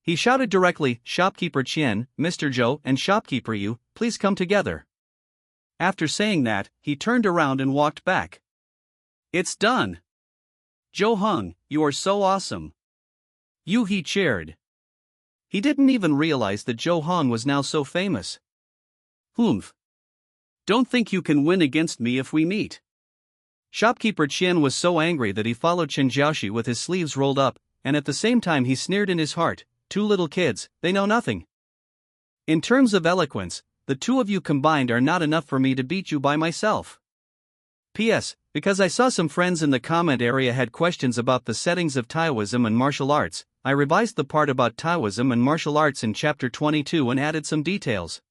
S1: He shouted directly, Shopkeeper Qian, Mr. Zhou and Shopkeeper Yu, please come together. After saying that, he turned around and walked back. It's done. Zhou Hong, you are so awesome. Yu he cheered. He didn't even realize that Zhou Hong was now so famous. Humph. Don't think you can win against me if we meet. Shopkeeper Qian was so angry that he followed Chen Jiaoxi with his sleeves rolled up, and at the same time he sneered in his heart, Two little kids, they know nothing. In terms of eloquence, the two of you combined are not enough for me to beat you by myself. P.S. Because I saw some friends in the comment area had questions about the settings of Taoism and martial arts, I revised the part about Taoism and martial arts in chapter 22 and added some details.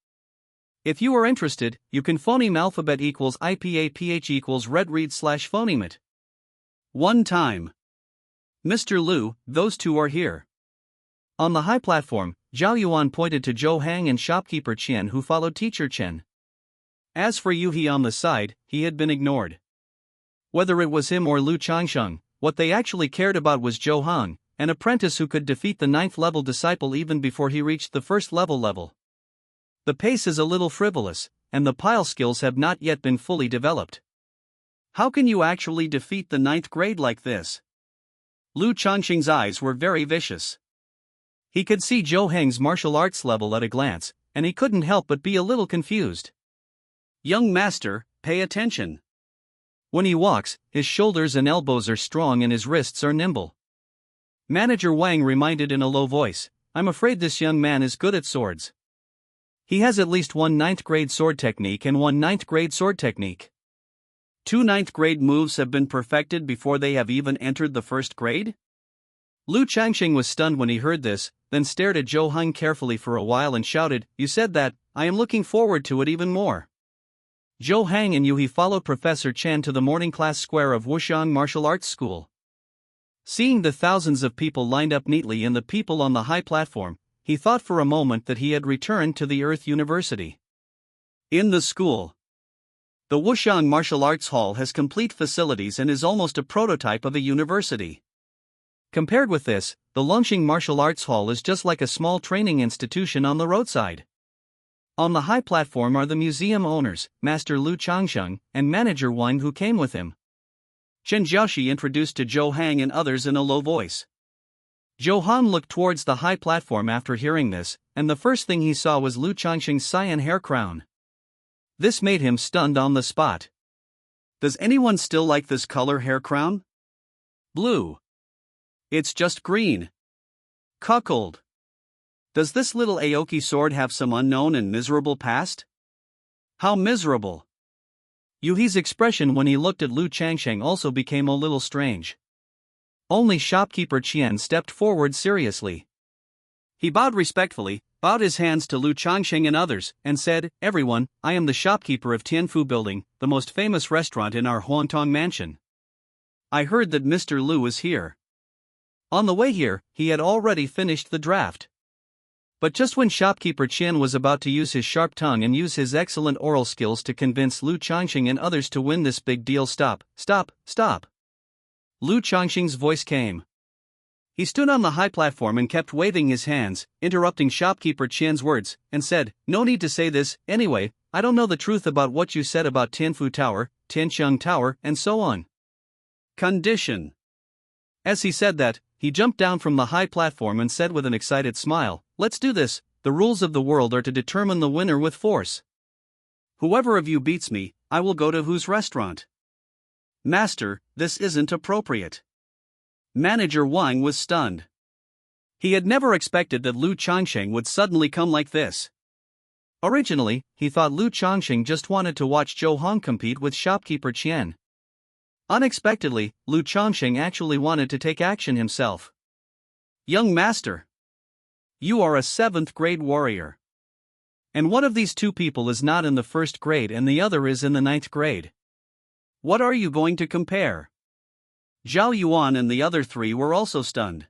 S1: If you are interested, you can phoneme alphabet equals IPAPH equals redread/phoneme it. One time. Mr. Liu, those two are here. On the high platform, Zhao Yuan pointed to Zhou Hang and shopkeeper Qian, who followed teacher Chen. As for Yu He on the side, he had been ignored. Whether it was him or Lu Changsheng, what they actually cared about was Zhou Hang, an apprentice who could defeat the 9th level disciple even before he reached the 1st level. The pace is a little frivolous, and the pile skills have not yet been fully developed. How can you actually defeat the 9th grade like this? Lu Changsheng's eyes were very vicious. He could see Zhou Heng's martial arts level at a glance, and he couldn't help but be a little confused. Young master, pay attention. When he walks, his shoulders and elbows are strong and his wrists are nimble. Manager Wang reminded in a low voice, I'm afraid this young man is good at swords. He has at least one 9th grade sword technique and one 9th grade sword technique. 2 9th grade moves have been perfected before they have even entered the 1st grade? Lu Changsheng was stunned when he heard this, then stared at Zhou Heng carefully for a while and shouted, You said that, I am looking forward to it even more. Zhou Heng and Yu He followed Professor Chen to the morning class square of Wuxiang Martial Arts School. Seeing the thousands of people lined up neatly and the people on the high platform, he thought for a moment that he had returned to the Earth University. In the school, the Wuxiang Martial Arts Hall has complete facilities and is almost a prototype of a university. Compared with this, the Longxing Martial Arts Hall is just like a small training institution on the roadside. On the high platform are the museum owners, Master Lu Changsheng, and Manager Wang, who came with him. Chen Jiaoxi introduced to Zhou Hang and others in a low voice. Zhou Han looked towards the high platform after hearing this, and the first thing he saw was Lu Changsheng's cyan hair crown. This made him stunned on the spot. Does anyone still like this color hair crown? Blue. It's just green. Cuckold. Does this little Aoki sword have some unknown and miserable past? How miserable. Yu He's expression when he looked at Lu Changsheng also became a little strange. Only shopkeeper Qian stepped forward seriously. He bowed respectfully, bowed his hands to Lu Changsheng and others, and said, "Everyone, I am the shopkeeper of Tianfu Building, the most famous restaurant in our Huantong mansion. I heard that Mr. Lu is here." On the way here, he had already finished the draft. But just when shopkeeper Qian was about to use his sharp tongue and use his excellent oral skills to convince Lu Changsheng and others to win this big deal, stop. Lu Changsheng's voice came. He stood on the high platform and kept waving his hands, interrupting shopkeeper Qian's words, and said, "No need to say this, anyway, I don't know the truth about what you said about Tianfu Tower, Tiancheng Tower, and so on. Condition." As he said that, he jumped down from the high platform and said with an excited smile, "Let's do this. The rules of the world are to determine the winner with force. Whoever of you beats me, I will go to whose restaurant." "Master, this isn't appropriate." Manager Wang was stunned. He had never expected that Lu Changsheng would suddenly come like this. Originally, he thought Lu Changsheng just wanted to watch Zhou Hong compete with shopkeeper Qian. Unexpectedly, Lu Changsheng actually wanted to take action himself. "Young master, you are a 7th grade warrior. And one of these two people is not in the 1st grade and the other is in the 9th grade. What are you going to compare?" Zhao Yuan and the other 3 were also stunned.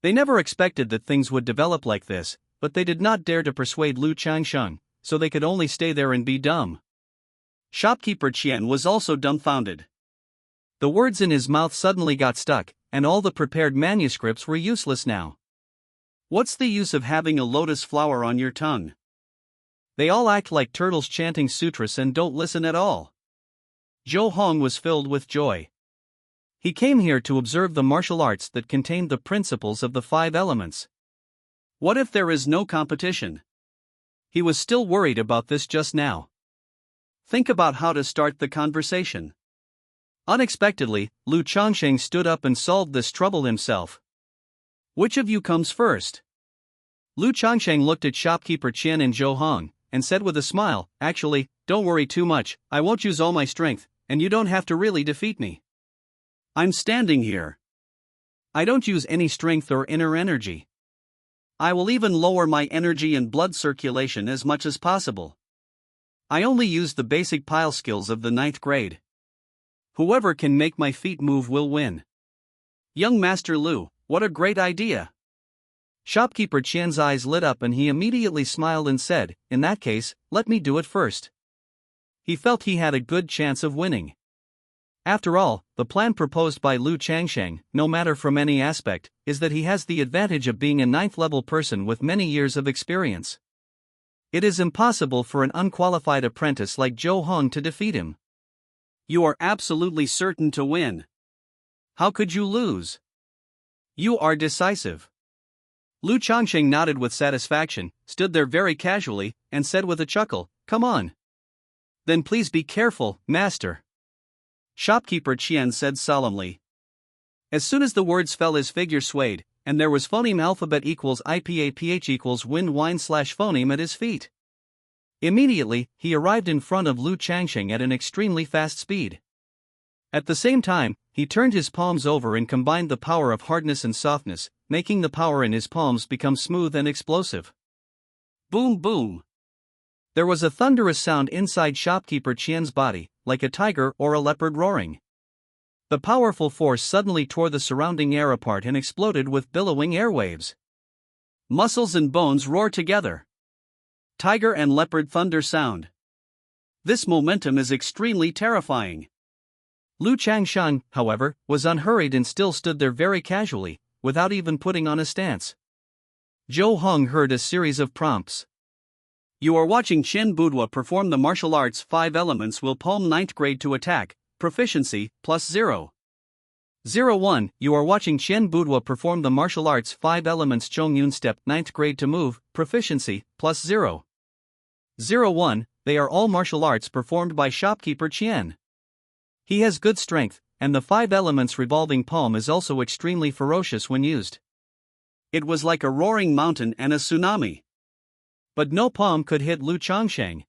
S1: They never expected that things would develop like this, but they did not dare to persuade Lu Changsheng, so they could only stay there and be dumb. Shopkeeper Qian was also dumbfounded. The words in his mouth suddenly got stuck, and all the prepared manuscripts were useless now. What's the use of having a lotus flower on your tongue? They all act like turtles chanting sutras and don't listen at all. Zhou Hong was filled with joy. He came here to observe the martial arts that contained the principles of the 5 elements. What if there is no competition? He was still worried about this just now. Think about how to start the conversation. Unexpectedly, Lu Changsheng stood up and solved this trouble himself. "Which of you comes first?" Lu Changsheng looked at shopkeeper Qian and Zhou Hong, and said with a smile, "Actually, don't worry too much, I won't use all my strength, and you don't have to really defeat me. I'm standing here. I don't use any strength or inner energy. I will even lower my energy and blood circulation as much as possible. I only use the basic pile skills of the 9th grade. Whoever can make my feet move will win." "Young Master Lu, what a great idea." Shopkeeper Qian's eyes lit up and he immediately smiled and said, "In that case, let me do it first." He felt he had a good chance of winning. After all, the plan proposed by Lu Changsheng, no matter from any aspect, is that he has the advantage of being a 9th-level person with many years of experience. It is impossible for an unqualified apprentice like Zhou Hong to defeat him. You are absolutely certain to win. How could you lose? You are decisive. Lu Changsheng nodded with satisfaction, stood there very casually, and said with a chuckle, "Come on. Then please be careful, master." Shopkeeper Qian said solemnly. As soon as the words fell, his figure swayed, and there was phoneme alphabet equals IPAPH equals wind wine / phoneme at his feet. Immediately, he arrived in front of Lu Changsheng at an extremely fast speed. At the same time, he turned his palms over and combined the power of hardness and softness, making the power in his palms become smooth and explosive. Boom boom! There was a thunderous sound inside shopkeeper Qian's body, like a tiger or a leopard roaring. The powerful force suddenly tore the surrounding air apart and exploded with billowing airwaves. Muscles and bones roar together. Tiger and leopard thunder sound. This momentum is extremely terrifying. Lu Changsheng, however, was unhurried and still stood there very casually, without even putting on a stance. Zhou Hong heard a series of prompts. You are watching Chen Boudoir perform the martial arts 5 elements will palm 9th grade to attack, proficiency, +0. 01. You are watching Chen Boudoir perform the martial arts 5 elements Zhongyun step 9th grade to move, proficiency, +0. 01. They are all martial arts performed by shopkeeper Qian. He has good strength, and the 5 elements revolving palm is also extremely ferocious when used. It was like a roaring mountain and a tsunami. But no palm could hit Lu Changsheng.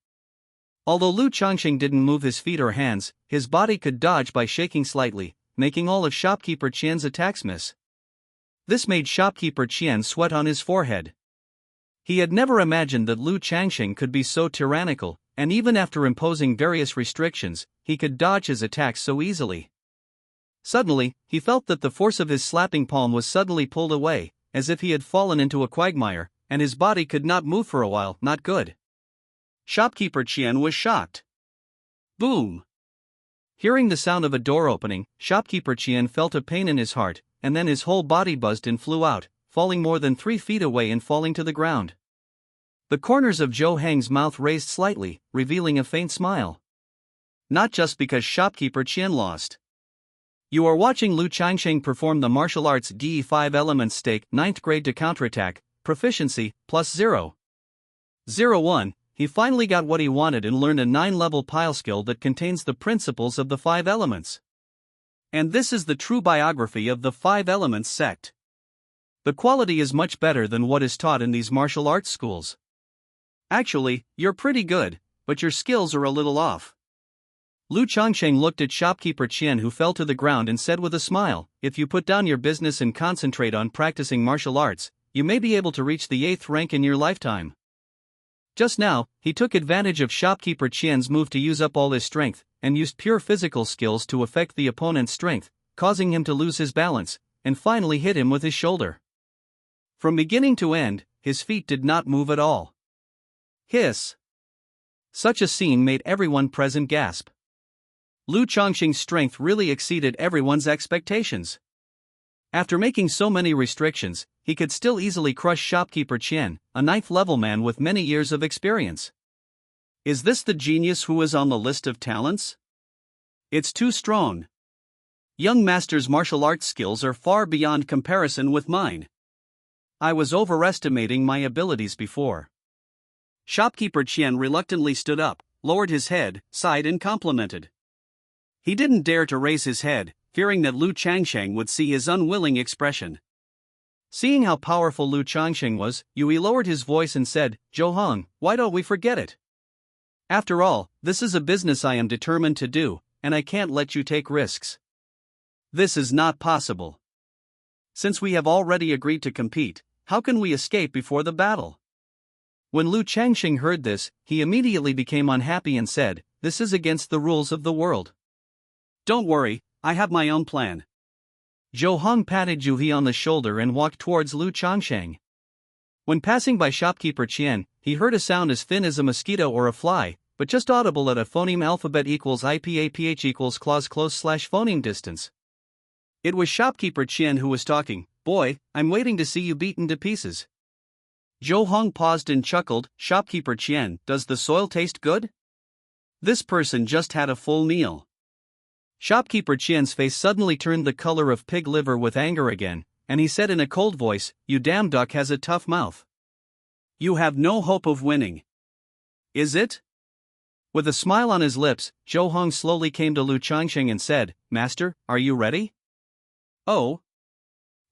S1: Although Lu Changsheng didn't move his feet or hands, his body could dodge by shaking slightly, making all of shopkeeper Qian's attacks miss. This made shopkeeper Qian sweat on his forehead. He had never imagined that Lu Changxing could be so tyrannical, and even after imposing various restrictions, he could dodge his attacks so easily. Suddenly, he felt that the force of his slapping palm was suddenly pulled away, as if he had fallen into a quagmire, and his body could not move for a while. Not good. Shopkeeper Qian was shocked. Boom! Hearing the sound of a door opening, shopkeeper Qian felt a pain in his heart, and then his whole body buzzed and flew out, falling more than 3 feet away and falling to the ground. The corners of Zhou Hang's mouth raised slightly, revealing a faint smile. Not just because shopkeeper Qian lost. You are watching Lu Changxing perform the martial arts DE 5 elements stake 9th grade to counterattack, proficiency, +0. 01. He finally got what he wanted and learned a 9-level pile skill that contains the principles of the 5 elements. And this is the true biography of the 5 elements sect. The quality is much better than what is taught in these martial arts schools. Actually, you're pretty good, but your skills are a little off. Lu Changxing looked at shopkeeper Qian, who fell to the ground, and said with a smile, if you put down your business and concentrate on practicing martial arts, you may be able to reach the 8th rank in your lifetime. Just now, he took advantage of shopkeeper Qian's move to use up all his strength, and used pure physical skills to affect the opponent's strength, causing him to lose his balance, and finally hit him with his shoulder. From beginning to end, his feet did not move at all. Hiss! Such a scene made everyone present gasp. Lu Changxing's strength really exceeded everyone's expectations. After making so many restrictions, he could still easily crush shopkeeper Qian, a 9th-level man with many years of experience. Is this the genius who is on the list of talents? It's too strong. Young master's martial arts skills are far beyond comparison with mine. I was overestimating my abilities before. Shopkeeper Qian reluctantly stood up, lowered his head, sighed and complimented. He didn't dare to raise his head, fearing that Lu Changxing would see his unwilling expression. Seeing how powerful Lu Changxing was, Yui lowered his voice and said, Zhou Hong, why don't we forget it? After all, this is a business I am determined to do, and I can't let you take risks. This is not possible. Since we have already agreed to compete, how can we escape before the battle? When Lu Changxing heard this, he immediately became unhappy and said, this is against the rules of the world. Don't worry, I have my own plan. Zhou Hong patted Yui on the shoulder and walked towards Lu Changxing. When passing by shopkeeper Qian, he heard a sound as thin as a mosquito or a fly, but just audible at a phoneme alphabet equals IPAPH equals clause close / phoneme distance. It was shopkeeper Qian who was talking. Boy, I'm waiting to see you beaten to pieces. Zhou Hong paused and chuckled. Shopkeeper Qian, does the soil taste good? This person just had a full meal. Shopkeeper Qian's face suddenly turned the color of pig liver with anger again, and he said in a cold voice, you damn duck has a tough mouth. You have no hope of winning. Is it? With a smile on his lips, Zhou Hong slowly came to Lu Changxing and said, Master, are you ready? Oh.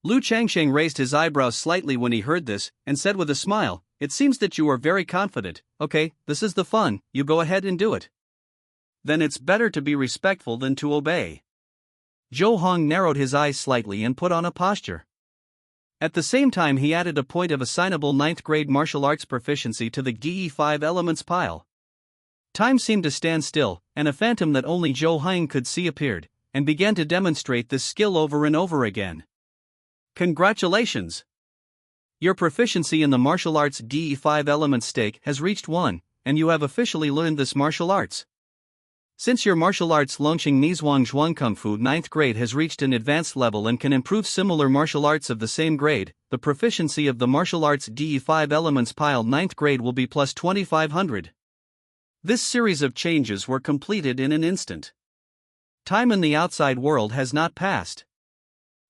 S1: Lu Changxing raised his eyebrows slightly when he heard this, and said with a smile, it seems that you are very confident. Okay, this is the fun, you go ahead and do it. Then it's better to be respectful than to obey. Zhou Hong narrowed his eyes slightly and put on a posture. At the same time he added a point of assignable 9th grade martial arts proficiency to the DE 5 elements pile. Time seemed to stand still, and a phantom that only Zhou Hong could see appeared, and began to demonstrate this skill over and over again. Congratulations! Your proficiency in the martial arts DE 5 elements stake has reached 1, and you have officially learned this martial arts. Since your martial arts Longqing Nizhuang Zhuang Kung Fu 9th grade has reached an advanced level and can improve similar martial arts of the same grade, the proficiency of the martial arts DE 5 elements pile 9th grade will be plus 2500. This series of changes were completed in an instant. Time in the outside world has not passed.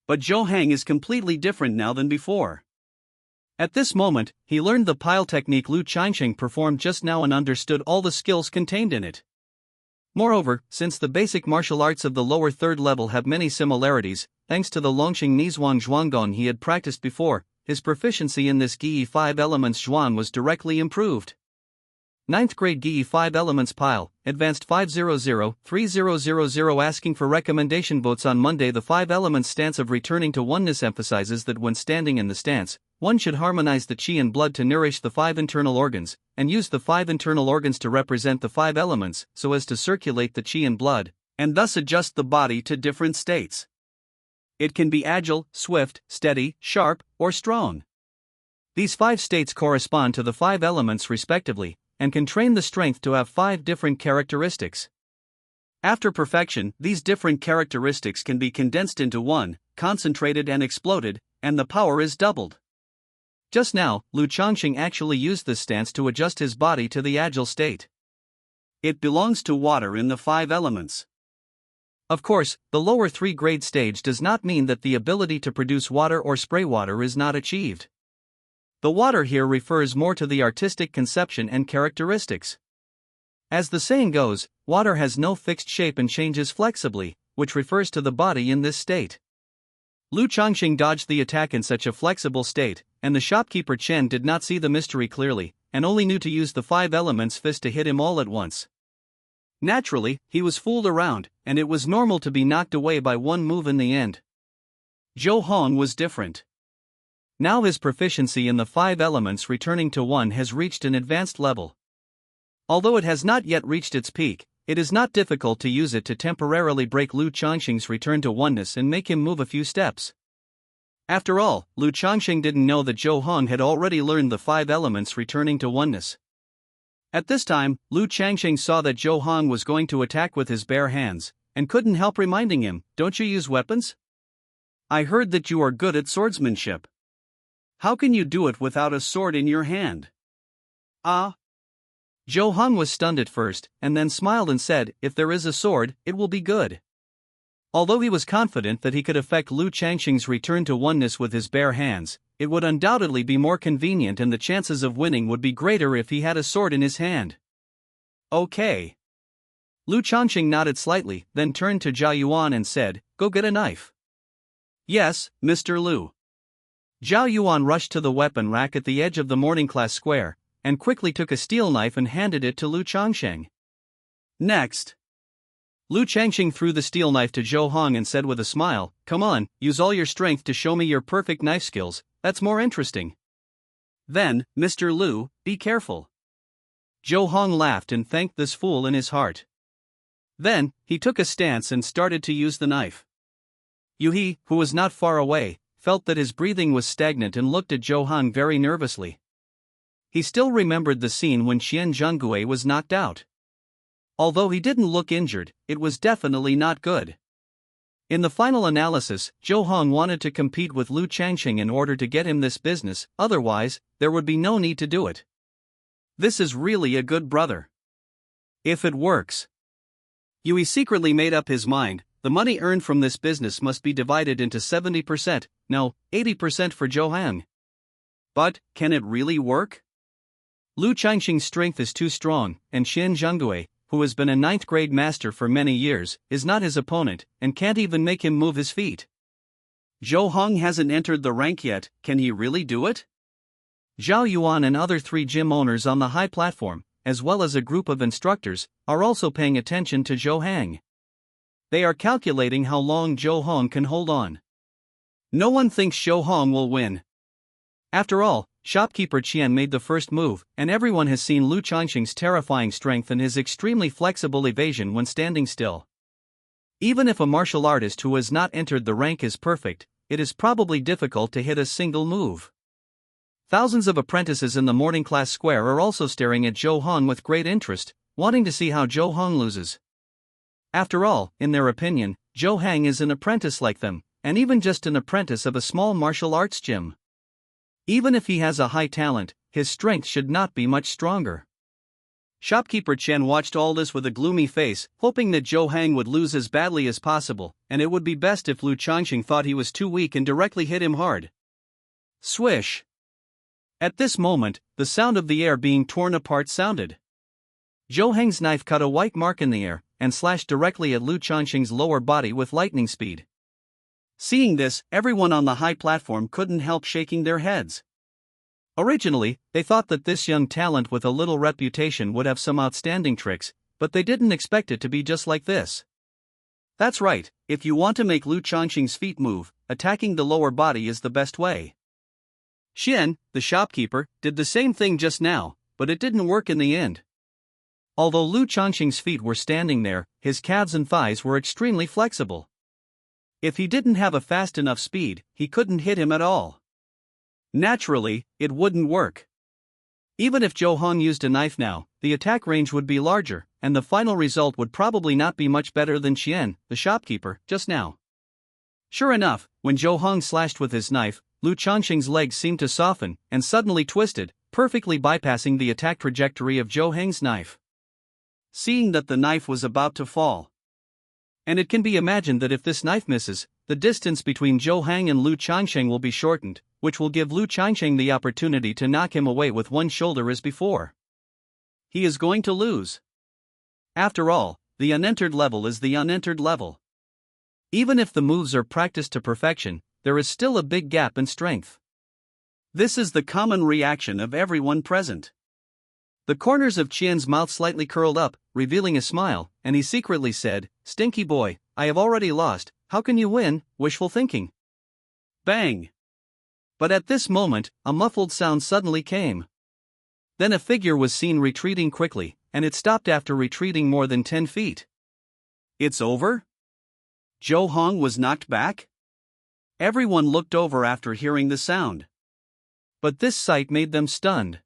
S1: But Zhou Hong is completely different now than before. At this moment, he learned the pile technique Lu Changxing performed just now and understood all the skills contained in it. Moreover, since the basic martial arts of the lower 3rd level have many similarities, thanks to the Longqing Nizhuang Zhuanggon he had practiced before, his proficiency in this DE 5 elements Zhuan was directly improved. Ninth grade GE 5 elements pile, advanced 500-3000 asking for recommendation votes on Monday. The 5 elements stance of returning to oneness emphasizes that when standing in the stance, one should harmonize the chi and blood to nourish the 5 internal organs, and use the 5 internal organs to represent the 5 elements so as to circulate the chi and blood, and thus adjust the body to different states. It can be agile, swift, steady, sharp, or strong. These 5 states correspond to the 5 elements respectively, and can train the strength to have 5 different characteristics. After perfection, these different characteristics can be condensed into one, concentrated and exploded, and the power is doubled. Just now, Lu Changxing actually used this stance to adjust his body to the agile state. It belongs to water in the 5 elements. Of course, the lower 3 grade stage does not mean that the ability to produce water or spray water is not achieved. The water here refers more to the artistic conception and characteristics. As the saying goes, water has no fixed shape and changes flexibly, which refers to the body in this state. Lu Changxing dodged the attack in such a flexible state, and the shopkeeper Chen did not see the mystery clearly, and only knew to use the 5 elements fist to hit him all at once. Naturally, he was fooled around, and it was normal to be knocked away by one move in the end. Zhou Hong was different. Now his proficiency in the 5 elements returning to 1 has reached an advanced level. Although it has not yet reached its peak, it is not difficult to use it to temporarily break Lu Changxing's return to oneness and make him move a few steps. After all, Lu Changxing didn't know that Zhou Hong had already learned the 5 elements returning to oneness. At this time, Lu Changxing saw that Zhou Hong was going to attack with his bare hands, and couldn't help reminding him, "Don't you use weapons? I heard that you are good at swordsmanship. How can you do it without a sword in your hand?" "Ah." Zhou Hong was stunned at first, and then smiled and said, "If there is a sword, it will be good." Although he was confident that he could effect Lu Changxing's return to oneness with his bare hands, it would undoubtedly be more convenient and the chances of winning would be greater if he had a sword in his hand. "Okay." Lu Changxing nodded slightly, then turned to Zhao Yuan and said, "Go get a knife." "Yes, Mr. Lu." Zhao Yuan rushed to the weapon rack at the edge of the morning class square, and quickly took a steel knife and handed it to Lu Changxing. "Next." Lu Changxing threw the steel knife to Zhou Hong and said with a smile, "Come on, use all your strength to show me your perfect knife skills, that's more interesting." "Then, Mr. Lu, be careful." Zhou Hong laughed and thanked this fool in his heart. Then, he took a stance and started to use the knife. Yuhi, who was not far away, felt that his breathing was stagnant and looked at Zhou Hong very nervously. He still remembered the scene when Xian Zhongui was knocked out. Although he didn't look injured, it was definitely not good. In the final analysis, Zhou Hong wanted to compete with Lu Changxing in order to get him this business, otherwise, there would be no need to do it. This is really a good brother. If it works. Yui secretly made up his mind, the money earned from this business must be divided into 70%, no, 80% for Zhou Hong. But, can it really work? Lu Changxing's strength is too strong, and Xian Zhongui, who has been a 9th grade master for many years, is not his opponent, and can't even make him move his feet. Zhou Hong hasn't entered the rank yet, can he really do it? Zhao Yuan and other 3 gym owners on the high platform, as well as a group of instructors, are also paying attention to Zhou Hong. They are calculating how long Zhou Hong can hold on. No one thinks Zhou Hong will win. After all, shopkeeper Qian made the first move, and everyone has seen Lu Changxing's terrifying strength and his extremely flexible evasion when standing still. Even if a martial artist who has not entered the rank is perfect, it is probably difficult to hit a single move. Thousands of apprentices in the morning class square are also staring at Zhou Hong with great interest, wanting to see how Zhou Hong loses. After all, in their opinion, Zhou Hong is an apprentice like them, and even just an apprentice of a small martial arts gym. Even if he has a high talent, his strength should not be much stronger. Shopkeeper Chen watched all this with a gloomy face, hoping that Zhou Hong would lose as badly as possible, and it would be best if Lu Changxing thought he was too weak and directly hit him hard. Swish! At this moment, the sound of the air being torn apart sounded. Zhou Hong's knife cut a white mark in the air, and slashed directly at Lu Changxing's lower body with lightning speed. Seeing this, everyone on the high platform couldn't help shaking their heads. Originally, they thought that this young talent with a little reputation would have some outstanding tricks, but they didn't expect it to be just like this. That's right, if you want to make Lu Changxing's feet move, attacking the lower body is the best way. Xian, the shopkeeper, did the same thing just now, but it didn't work in the end. Although Lu Changxing's feet were standing there, his calves and thighs were extremely flexible. If he didn't have a fast enough speed, he couldn't hit him at all. Naturally, it wouldn't work. Even if Zhou Hong used a knife now, the attack range would be larger, and the final result would probably not be much better than Qian, the shopkeeper, just now. Sure enough, when Zhou Hong slashed with his knife, Lu Changxing's legs seemed to soften and suddenly twisted, perfectly bypassing the attack trajectory of Zhou Hong's knife. Seeing that the knife was about to fall. And it can be imagined that if this knife misses, the distance between Zhou Hong and Lu Changxing will be shortened, which will give Lu Changxing the opportunity to knock him away with one shoulder as before. He is going to lose. After all, the unentered level is the unentered level. Even if the moves are practiced to perfection, there is still a big gap in strength. This is the common reaction of everyone present. The corners of Qian's mouth slightly curled up, revealing a smile, and he secretly said, "Stinky boy, I have already lost, how can you win?" Wishful thinking. Bang! But at this moment, a muffled sound suddenly came. Then a figure was seen retreating quickly, and it stopped after retreating more than 10 feet. It's over? Zhou Hong was knocked back? Everyone looked over after hearing the sound. But this sight made them stunned.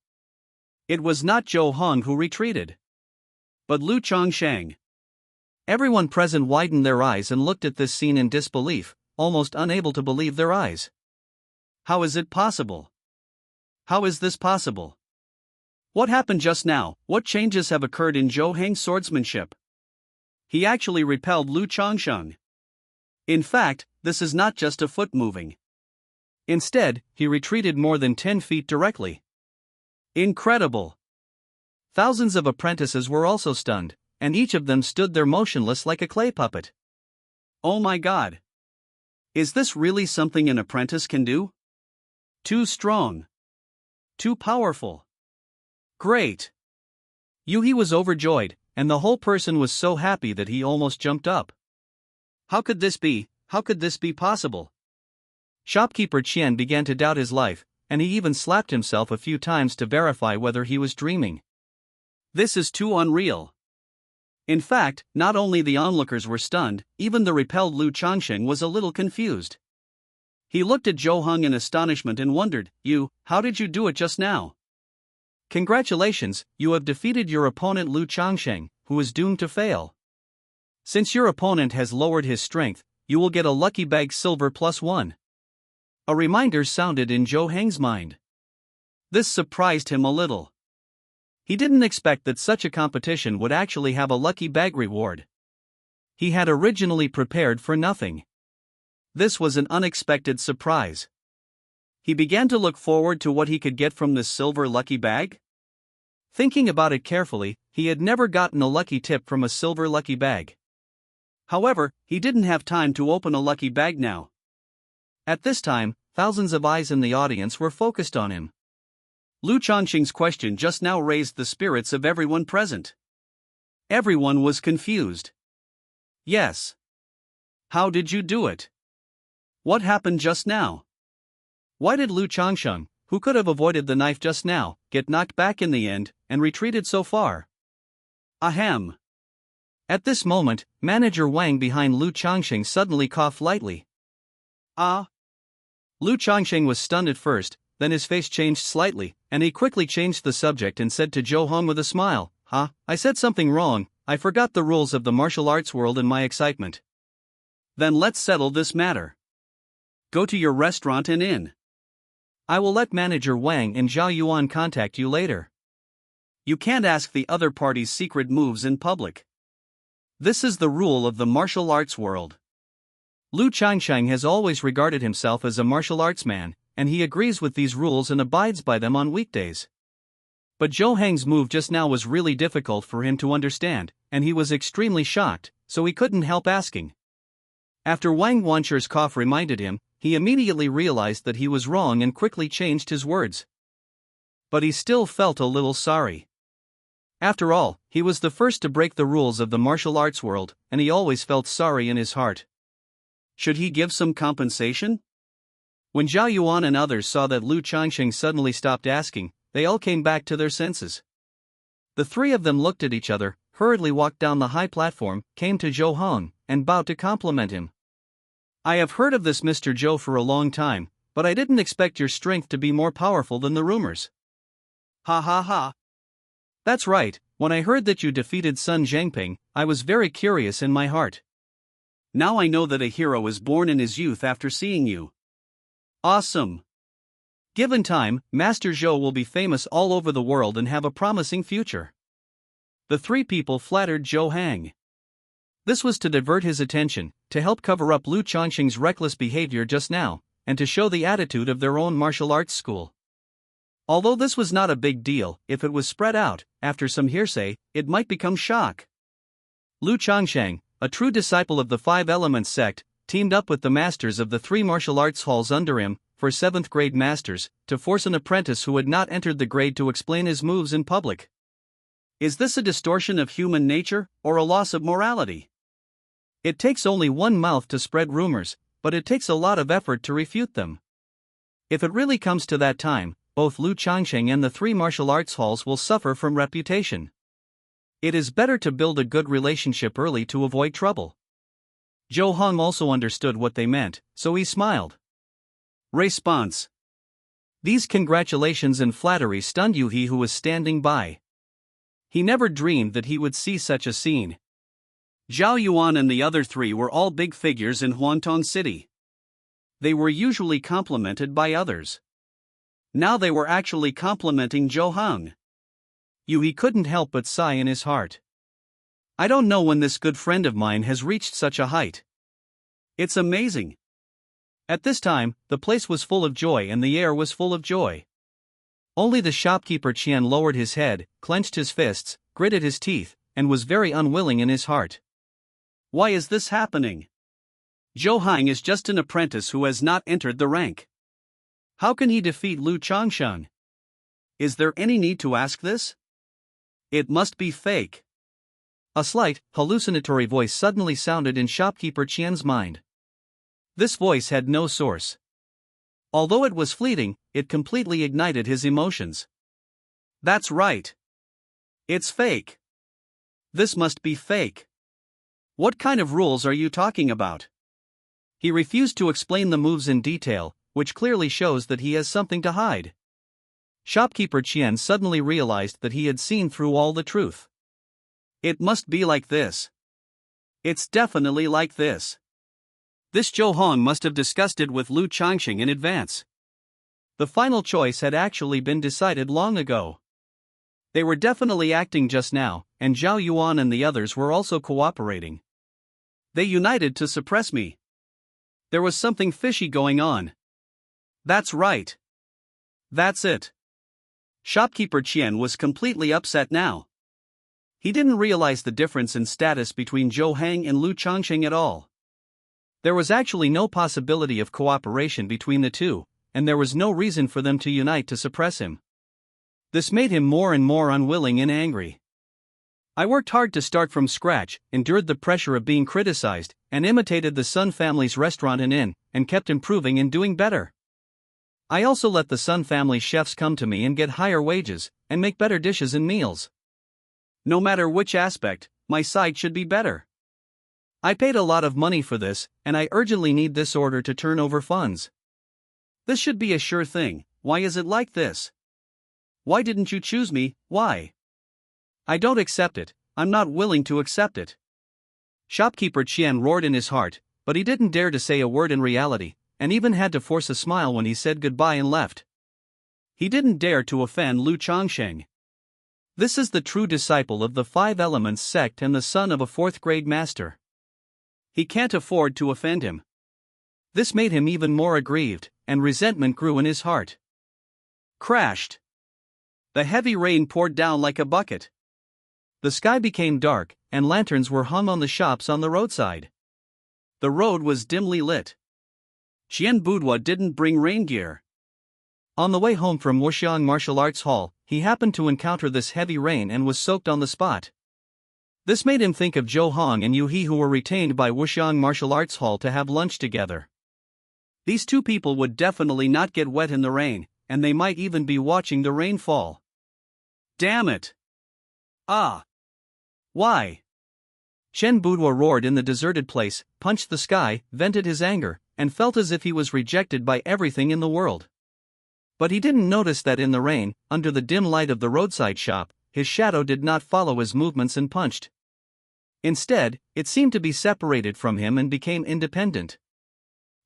S1: It was not Zhou Hong who retreated, but Lu Changxing. Everyone present widened their eyes and looked at this scene in disbelief, almost unable to believe their eyes. How is it possible? How is this possible? What happened just now? What changes have occurred in Zhou Hong's swordsmanship? He actually repelled Lu Changxing. In fact, this is not just a foot moving. Instead, he retreated more than 10 feet directly. Incredible! Thousands of apprentices were also stunned, and each of them stood there motionless like a clay puppet. Oh my god! Is this really something an apprentice can do? Too strong. Too powerful. Great! Yuhi was overjoyed, and the whole person was so happy that he almost jumped up. How could this be? How could this be possible? Shopkeeper Qian began to doubt his life, and he even slapped himself a few times to verify whether he was dreaming. This is too unreal. In fact, not only the onlookers were stunned, even the repelled Lu Changxing was a little confused. He looked at Zhou Hong in astonishment and wondered, how did you do it just now? Congratulations, you have defeated your opponent Lu Changxing, who is doomed to fail. Since your opponent has lowered his strength, you will get a lucky bag silver +1. A reminder sounded in Zhou Hong's mind. This surprised him a little. He didn't expect that such a competition would actually have a lucky bag reward. He had originally prepared for nothing. This was an unexpected surprise. He began to look forward to what he could get from this silver lucky bag. Thinking about it carefully, he had never gotten a lucky tip from a silver lucky bag. However, he didn't have time to open a lucky bag now. At this time, thousands of eyes in the audience were focused on him. Lu Changxing's question just now raised the spirits of everyone present. Everyone was confused. Yes. How did you do it? What happened just now? Why did Lu Changxing, who could have avoided the knife just now, get knocked back in the end, and retreated so far? Ahem. At this moment, Manager Wang behind Lu Changxing suddenly coughed lightly. Ah. Lu Changxing was stunned at first, then his face changed slightly, and he quickly changed the subject and said to Zhou Hong with a smile, I said something wrong, I forgot the rules of the martial arts world in my excitement. Then let's settle this matter. Go to your restaurant and inn. I will let Manager Wang and Zhao Yuan contact you later. You can't ask the other party's secret moves in public. This is the rule of the martial arts world. Lu Changxing has always regarded himself as a martial arts man, and he agrees with these rules and abides by them on weekdays. But Zhou Hong's move just now was really difficult for him to understand, and he was extremely shocked, so he couldn't help asking. After Wang Wancher's cough reminded him, he immediately realized that he was wrong and quickly changed his words. But he still felt a little sorry. After all, he was the first to break the rules of the martial arts world, and he always felt sorry in his heart. Should he give some compensation? When Zhao Yuan and others saw that Lu Changsheng suddenly stopped asking, they all came back to their senses. The three of them looked at each other, hurriedly walked down the high platform, came to Zhou Hong, and bowed to compliment him. I have heard of this Mr. Zhou for a long time, but I didn't expect your strength to be more powerful than the rumors. Ha ha ha. That's right, when I heard that you defeated Sun Zhangping, I was very curious in my heart. Now I know that a hero is born in his youth after seeing you. Awesome. Given time, Master Zhou will be famous all over the world and have a promising future. The three people flattered Zhou Hang. This was to divert his attention, to help cover up Lu Changsheng's reckless behavior just now, and to show the attitude of their own martial arts school. Although this was not a big deal, if it was spread out, after some hearsay, it might become shock. Lu Changsheng, a true disciple of the Five Elements sect, teamed up with the masters of the three martial arts halls under him, for 7th grade masters, to force an apprentice who had not entered the grade to explain his moves in public. Is this a distortion of human nature, or a loss of morality? It takes only one mouth to spread rumors, but it takes a lot of effort to refute them. If it really comes to that time, both Lu Changsheng and the three martial arts halls will suffer from reputation. It is better to build a good relationship early to avoid trouble. Zhou Hong also understood what they meant, so he smiled. Response. These congratulations and flattery stunned Yu He, who was standing by. He never dreamed that he would see such a scene. Zhao Yuan and the other three were all big figures in Huantong City. They were usually complimented by others. Now they were actually complimenting Zhou Hong. Yu He couldn't help but sigh in his heart. I don't know when this good friend of mine has reached such a height. It's amazing. At this time, the place was full of joy and the air was full of joy. Only the shopkeeper Qian lowered his head, clenched his fists, gritted his teeth, and was very unwilling in his heart. Why is this happening? Zhou Hang is just an apprentice who has not entered the rank. How can he defeat Lu Changsheng? Is there any need to ask this? It must be fake. A slight, hallucinatory voice suddenly sounded in shopkeeper Qian's mind. This voice had no source. Although it was fleeting, it completely ignited his emotions. That's right. It's fake. This must be fake. What kind of rules are you talking about? He refused to explain the moves in detail, which clearly shows that he has something to hide. Shopkeeper Qian suddenly realized that he had seen through all the truth. It must be like this. It's definitely like this. This Zhou Hong must have discussed it with Lu Changsheng in advance. The final choice had actually been decided long ago. They were definitely acting just now, and Zhao Yuan and the others were also cooperating. They united to suppress me. There was something fishy going on. That's right. That's it. Shopkeeper Qian was completely upset now. He didn't realize the difference in status between Zhou Hang and Lu Changsheng at all. There was actually no possibility of cooperation between the two, and there was no reason for them to unite to suppress him. This made him more and more unwilling and angry. I worked hard to start from scratch, endured the pressure of being criticized, and imitated the Sun family's restaurant and inn, and kept improving and doing better. I also let the Sun family chefs come to me and get higher wages, and make better dishes and meals. No matter which aspect, my side should be better. I paid a lot of money for this, and I urgently need this order to turn over funds. This should be a sure thing. Why is it like this? Why didn't you choose me? Why? I don't accept it. I'm not willing to accept it. Shopkeeper Qian roared in his heart, but he didn't dare to say a word in reality, and even had to force a smile when he said goodbye and left. He didn't dare to offend Lu Changsheng. This is the true disciple of the Five Elements sect and the son of a 4th grade master. He can't afford to offend him. This made him even more aggrieved, and resentment grew in his heart. Crashed. The heavy rain poured down like a bucket. The sky became dark, and lanterns were hung on the shops on the roadside. The road was dimly lit. Qian Budwa didn't bring rain gear. On the way home from Wuxiang Martial Arts Hall, he happened to encounter this heavy rain and was soaked on the spot. This made him think of Zhou Hong and Yu He, who were retained by Wuxiang Martial Arts Hall to have lunch together. These two people would definitely not get wet in the rain, and they might even be watching the rain fall. Damn it! Ah! Why? Shen Boudoir roared in the deserted place, punched the sky, vented his anger, and felt as if he was rejected by everything in the world. But he didn't notice that in the rain, under the dim light of the roadside shop, his shadow did not follow his movements and punched. Instead, it seemed to be separated from him and became independent.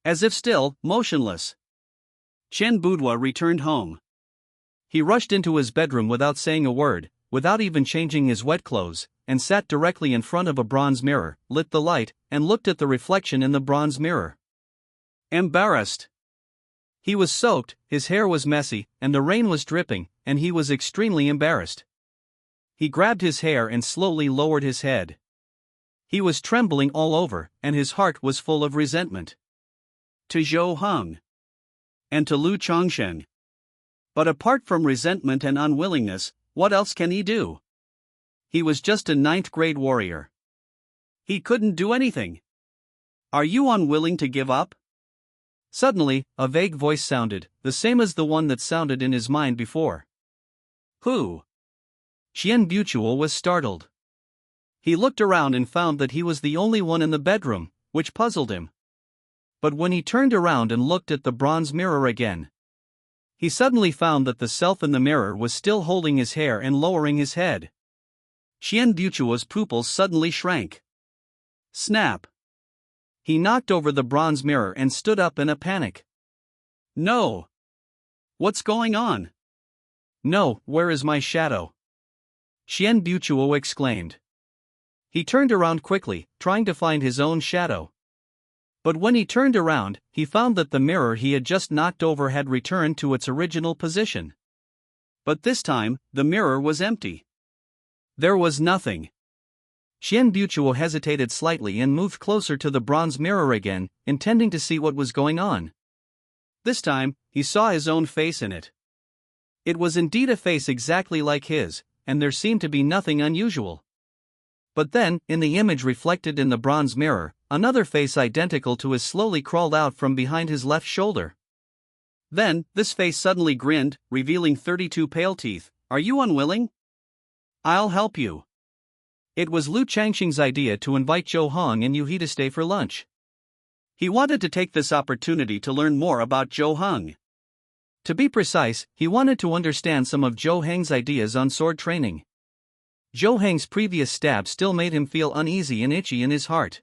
S1: As if still, motionless. Shen Boudoir returned home. He rushed into his bedroom without saying a word, without even changing his wet clothes, and sat directly in front of a bronze mirror, lit the light, and looked at the reflection in the bronze mirror. Embarrassed. He was soaked, his hair was messy, and the rain was dripping, and he was extremely embarrassed. He grabbed his hair and slowly lowered his head. He was trembling all over, and his heart was full of resentment. To Zhou Hong. And to Lu Chongshen. But apart from resentment and unwillingness, what else can he do? He was just a 9th grade warrior. He couldn't do anything. Are you unwilling to give up? Suddenly, a vague voice sounded, the same as the one that sounded in his mind before. Who? Xian Butuo was startled. He looked around and found that he was the only one in the bedroom, which puzzled him. But when he turned around and looked at the bronze mirror again, he suddenly found that the self in the mirror was still holding his hair and lowering his head. Xian Butuo's pupils suddenly shrank. Snap! He knocked over the bronze mirror and stood up in a panic. No! What's going on? No, where is my shadow? Xian Butuo exclaimed. He turned around quickly, trying to find his own shadow. But when he turned around, he found that the mirror he had just knocked over had returned to its original position. But this time, the mirror was empty. There was nothing. Xian Butuo hesitated slightly and moved closer to the bronze mirror again, intending to see what was going on. This time, he saw his own face in it. It was indeed a face exactly like his, and there seemed to be nothing unusual. But then, in the image reflected in the bronze mirror, another face identical to his slowly crawled out from behind his left shoulder. Then, this face suddenly grinned, revealing 32 pale teeth. Are you unwilling? I'll help you. It was Lu Changxing's idea to invite Zhou Hong and Yu He to stay for lunch. He wanted to take this opportunity to learn more about Zhou Hong. To be precise, he wanted to understand some of Zhou Heng's ideas on sword training. Zhou Heng's previous stab still made him feel uneasy and itchy in his heart.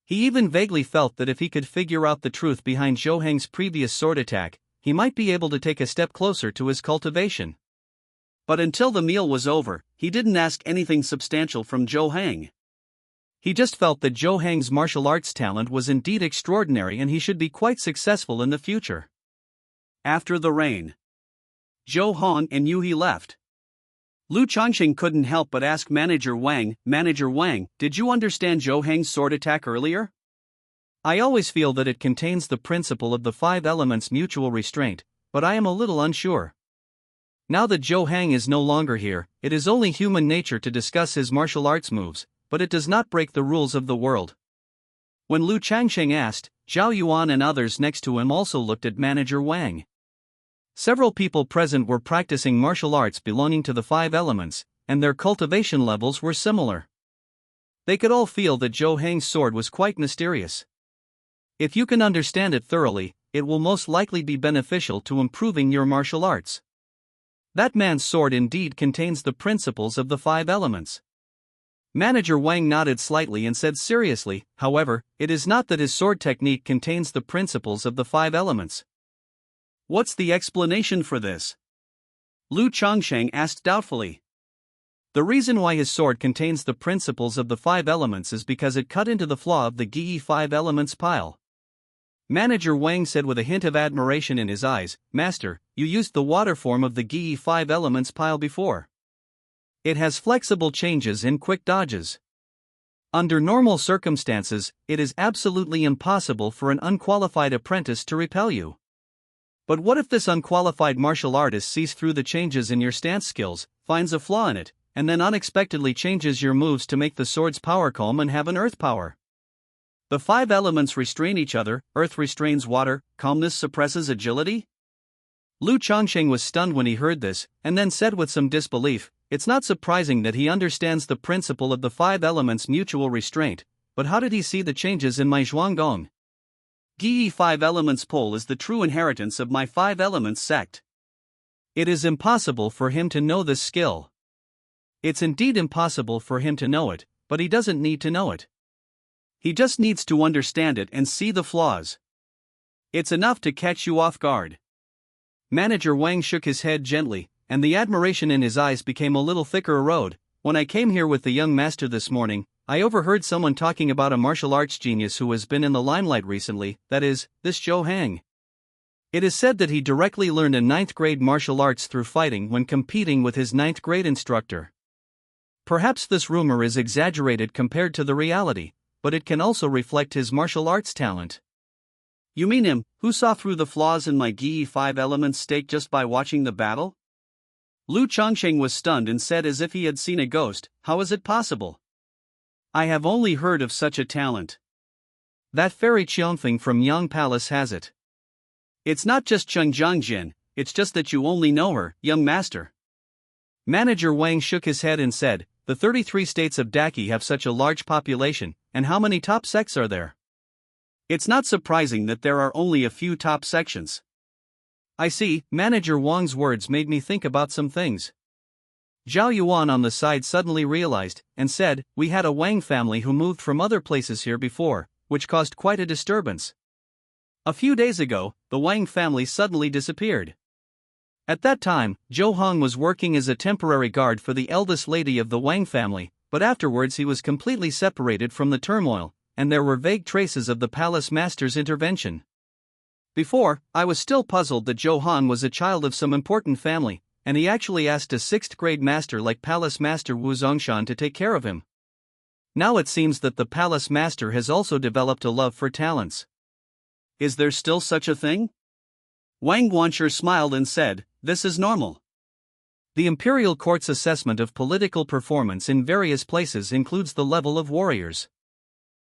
S1: He even vaguely felt that if he could figure out the truth behind Zhou Heng's previous sword attack, he might be able to take a step closer to his cultivation. But until the meal was over, he didn't ask anything substantial from Zhou Heng. He just felt that Zhou Heng's martial arts talent was indeed extraordinary and he should be quite successful in the future. After the rain, Zhou Hong and Yu He left. Lu Chongqing couldn't help but ask Manager Wang, did you understand Zhou Heng's sword attack earlier? I always feel that it contains the principle of the 5 elements mutual restraint, but I am a little unsure. Now that Zhou Heng is no longer here, it is only human nature to discuss his martial arts moves, but it does not break the rules of the world. When Lu Changsheng asked, Zhao Yuan and others next to him also looked at Manager Wang. Several people present were practicing martial arts belonging to the 5 elements, and their cultivation levels were similar. They could all feel that Zhou Heng's sword was quite mysterious. If you can understand it thoroughly, it will most likely be beneficial to improving your martial arts. That man's sword indeed contains the principles of the 5 elements. Manager Wang nodded slightly and said seriously, however, it is not that his sword technique contains the principles of the 5 elements. What's the explanation for this? Lu Chongsheng asked doubtfully. The reason why his sword contains the principles of the 5 elements is because it cut into the flaw of the Gi 5 elements pile. Manager Wang said with a hint of admiration in his eyes, Master, you used the water form of the Gi 5 elements pile before. It has flexible changes and quick dodges. Under normal circumstances, it is absolutely impossible for an unqualified apprentice to repel you. But what if this unqualified martial artist sees through the changes in your stance skills, finds a flaw in it, and then unexpectedly changes your moves to make the sword's power calm and have an earth power? The five elements restrain each other, earth restrains water, calmness suppresses agility? Lu Chongsheng was stunned when he heard this, and then said with some disbelief, "It's not surprising that he understands the principle of the five elements' mutual restraint, but how did he see the changes in my Zhuanggong? Gi five elements pole is the true inheritance of my five elements sect. It is impossible for him to know this skill. It's indeed impossible for him to know it, but he doesn't need to know it. He just needs to understand it and see the flaws. It's enough to catch you off guard." Manager Wang shook his head gently, and the admiration in his eyes became a little thicker erode. "When I came here with the young master this morning, I overheard someone talking about a martial arts genius who has been in the limelight recently, that is, this Zhou Hang. It is said that he directly learned a 9th grade martial arts through fighting when competing with his 9th grade instructor. Perhaps this rumor is exaggerated compared to the reality, but it can also reflect his martial arts talent." "You mean him, who saw through the flaws in my Gi five elements stake just by watching the battle?" Lu Chongsheng was stunned and said as if he had seen a ghost, "How is it possible? I have only heard of such a talent. That fairy Qianfeng from Yang Palace has it. It's not just Chengjiangjin, it's just that you only know her, young master." Manager Wang shook his head and said, "The 33 states of Daki have such a large population, and how many top sects are there? It's not surprising that there are only a few top sections." "I see." Manager Wang's words made me think about some things. Zhao Yuan on the side suddenly realized, and said, "We had a Wang family who moved from other places here before, which caused quite a disturbance. A few days ago, the Wang family suddenly disappeared. At that time, Zhou Hong was working as a temporary guard for the eldest lady of the Wang family, but afterwards he was completely separated from the turmoil, and there were vague traces of the palace master's intervention. Before, I was still puzzled that Zhou Hong was a child of some important family, and he actually asked a 6th grade master like Palace Master Wu Zongshan to take care of him. Now it seems that the Palace Master has also developed a love for talents. Is there still such a thing?" Wang Guanshi smiled and said, "This is normal. The imperial court's assessment of political performance in various places includes the level of warriors.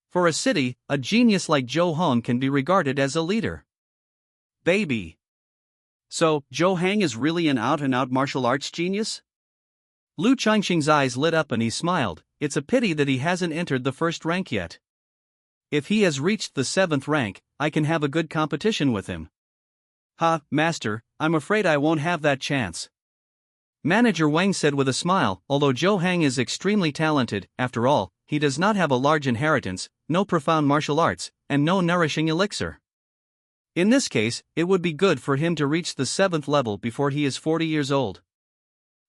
S1: For a city, a genius like Zhou Hong can be regarded as a leader." "Baby. So, Zhou Hang is really an out-and-out martial arts genius?" Lu Chongsheng's eyes lit up and he smiled. "It's a pity that he hasn't entered the 1st rank yet. If he has reached the 7th rank, I can have a good competition with him." "Ha, master, I'm afraid I won't have that chance." Manager Wang said with a smile, "Although Zhou Hang is extremely talented, after all, he does not have a large inheritance, no profound martial arts, and no nourishing elixir. In this case, it would be good for him to reach the 7th level before he is 40 years old.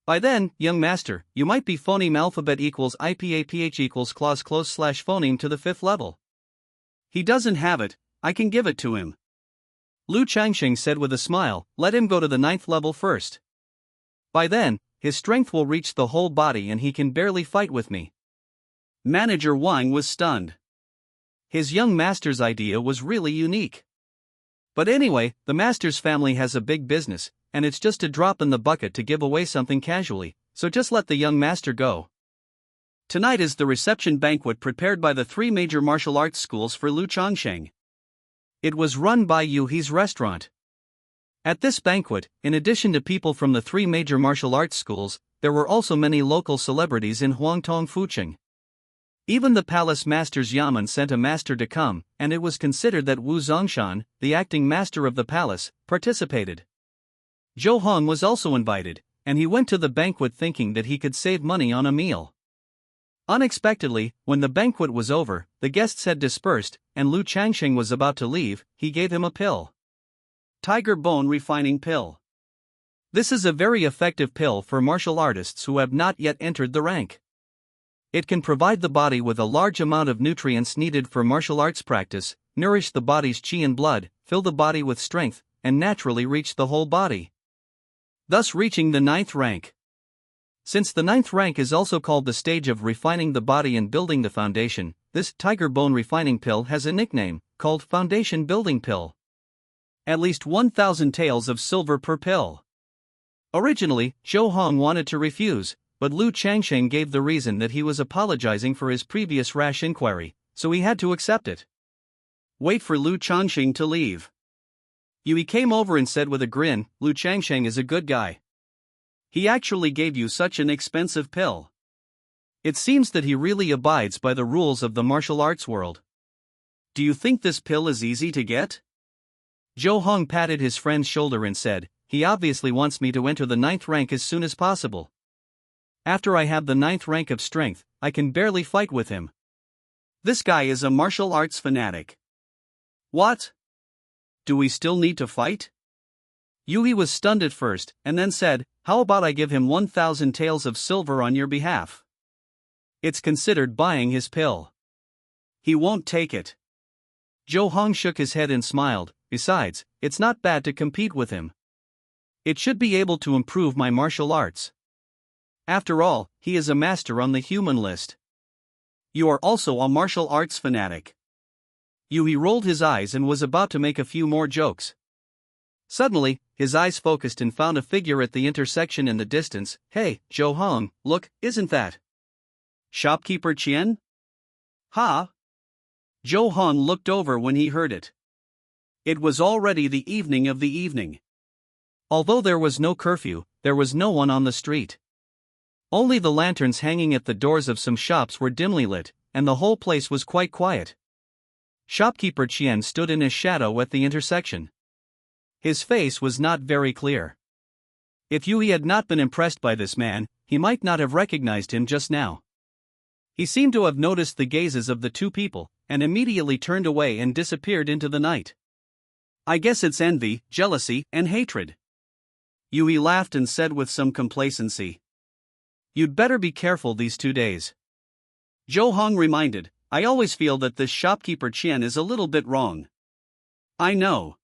S1: By then, young master, you might be phoneme alphabet equals IPAPH equals clause close slash phoneme to the 5th level." "He doesn't have it, I can give it to him." Lu Changsheng said with a smile, "Let him go to the 9th level first. By then, his strength will reach the whole body and he can barely fight with me." Manager Wang was stunned. His young master's idea was really unique. But anyway, the master's family has a big business, and it's just a drop in the bucket to give away something casually, so just let the young master go. Tonight is the reception banquet prepared by the 3 major martial arts schools for Lu Chongsheng. It was run by Yu He's restaurant. At this banquet, in addition to people from the 3 major martial arts schools, there were also many local celebrities in Huangtong Fucheng. Even the palace master's yamen sent a master to come, and it was considered that Wu Zongshan, the acting master of the palace, participated. Zhou Hong was also invited, and he went to the banquet thinking that he could save money on a meal. Unexpectedly, when the banquet was over, the guests had dispersed, and Lu Changsheng was about to leave. He gave him a pill. Tiger Bone Refining Pill. This is a very effective pill for martial artists who have not yet entered the rank. It can provide the body with a large amount of nutrients needed for martial arts practice, nourish the body's qi and blood, fill the body with strength, and naturally reach the whole body, thus reaching the 9th rank. Since the 9th rank is also called the stage of refining the body and building the foundation, this Tiger Bone Refining Pill has a nickname, called Foundation Building Pill. At least 1,000 taels of silver per pill. Originally, Zhou Hong wanted to refuse, but Lu Changsheng gave the reason that he was apologizing for his previous rash inquiry, so he had to accept it. Wait for Lu Changsheng to leave. Yui came over and said with a grin, Lu Changsheng is a good guy. He actually gave you such an expensive pill. It seems that he really abides by the rules of the martial arts world. Do you think this pill is easy to get? Zhou Hong patted his friend's shoulder and said, he obviously wants me to enter the 9th rank as soon as possible. After I have the 9th rank of strength, I can barely fight with him. This guy is a martial arts fanatic. What? Do we still need to fight? Yui was stunned at first, and then said, how about I give him 1,000 taels of silver on your behalf? It's considered buying his pill. He won't take it. Zhou Hong shook his head and smiled, besides, it's not bad to compete with him. It should be able to improve my martial arts. After all, he is a master on the human list. You are also a martial arts fanatic. Yui rolled his eyes and was about to make a few more jokes. Suddenly, his eyes focused and found a figure at the intersection in the distance. Hey, Zhou Hong, look, isn't that shopkeeper Qian? Ha! Zhou Hong looked over when he heard it. It was already the evening of the evening. Although there was no curfew, there was no one on the street. Only the lanterns hanging at the doors of some shops were dimly lit, and the whole place was quite quiet. Shopkeeper Qian stood in his shadow at the intersection. His face was not very clear. If Yui had not been impressed by this man, he might not have recognized him just now. He seemed to have noticed the gazes of the two people, and immediately turned away and disappeared into the night. I guess it's envy, jealousy, and hatred. Yui laughed and said with some complacency. You'd better be careful these 2 days. Zhou Hong reminded, I always feel that this shopkeeper Qian is a little bit wrong. I know.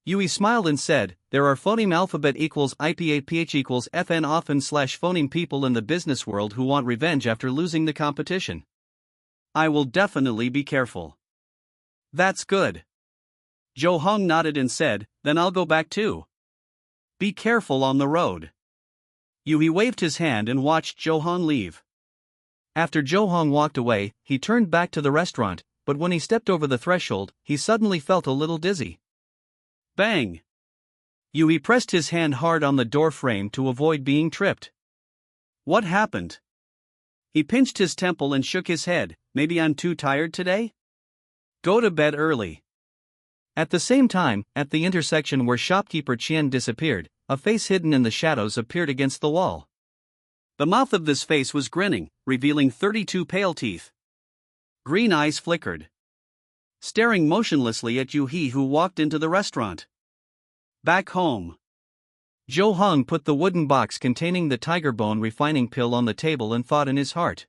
S1: Yui smiled and said, there are phoneme alphabet equals IPAPH equals FN often / phoneme people in the business world who want revenge after losing the competition. I will definitely be careful. That's good. Zhou Hong nodded and said, then I'll go back too. Be careful on the road. Yui waved his hand and watched Zhou Hong leave. After Zhou Hong walked away, he turned back to the restaurant, but when he stepped over the threshold, he suddenly felt a little dizzy. Bang! Yui pressed his hand hard on the door frame to avoid being tripped. What happened? He pinched his temple and shook his head, maybe I'm too tired today? Go to bed early. At the same time, at the intersection where shopkeeper Qian disappeared, a face hidden in the shadows appeared against the wall. The mouth of this face was grinning, revealing 32 pale teeth. Green eyes flickered. Staring motionlessly at Yui who walked into the restaurant. Back home. Zhou Hong put the wooden box containing the tiger bone refining pill on the table and thought in his heart.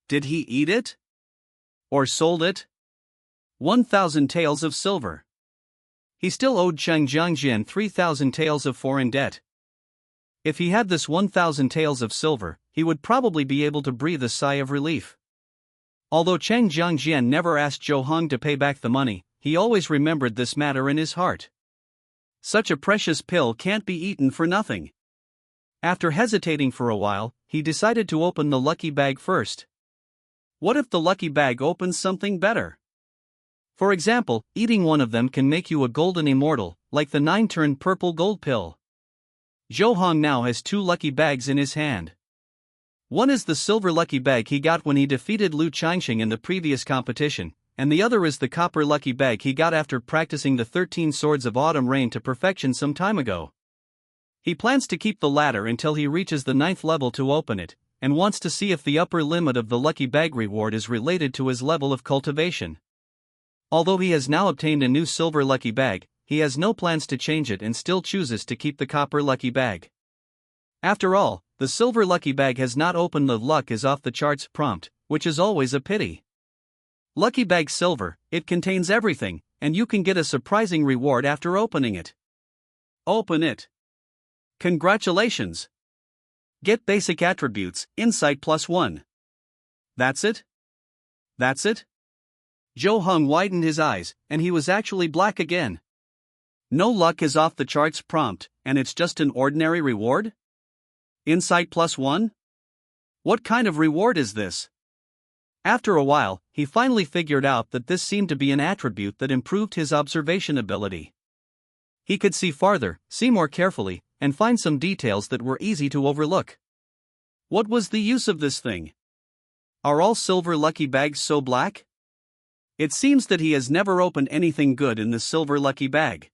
S1: Did he eat it? Or sold it? 1,000 taels of silver. He still owed Cheng Jiangjian 3,000 taels of foreign debt. If he had this 1,000 taels of silver, he would probably be able to breathe a sigh of relief. Although Cheng Jiangjian never asked Zhou Hong to pay back the money, he always remembered this matter in his heart. Such a precious pill can't be eaten for nothing. After hesitating for a while, he decided to open the lucky bag first. What if the lucky bag opens something better? For example, eating one of them can make you a golden immortal, like the 9-turn purple gold pill. Zhou Hong now has 2 lucky bags in his hand. One is the silver lucky bag he got when he defeated Lu Changsheng in the previous competition, and the other is the copper lucky bag he got after practicing the 13 swords of autumn rain to perfection some time ago. He plans to keep the latter until he reaches the 9th level to open it, and wants to see if the upper limit of the lucky bag reward is related to his level of cultivation. Although he has now obtained a new silver lucky bag, he has no plans to change it and still chooses to keep the copper lucky bag. After all, the silver lucky bag has not opened the luck is off the charts prompt, which is always a pity. Lucky bag silver, it contains everything, and you can get a surprising reward after opening it. Open it. Congratulations! Get basic attributes, insight +1. That's it? That's it? Zhou Hong widened his eyes, and he was actually black again. No luck is off the charts prompt, and it's just an ordinary reward? Insight +1? What kind of reward is this? After a while, he finally figured out that this seemed to be an attribute that improved his observation ability. He could see farther, see more carefully, and find some details that were easy to overlook. What was the use of this thing? Are all silver lucky bags so black? It seems that he has never opened anything good in the silver lucky bag.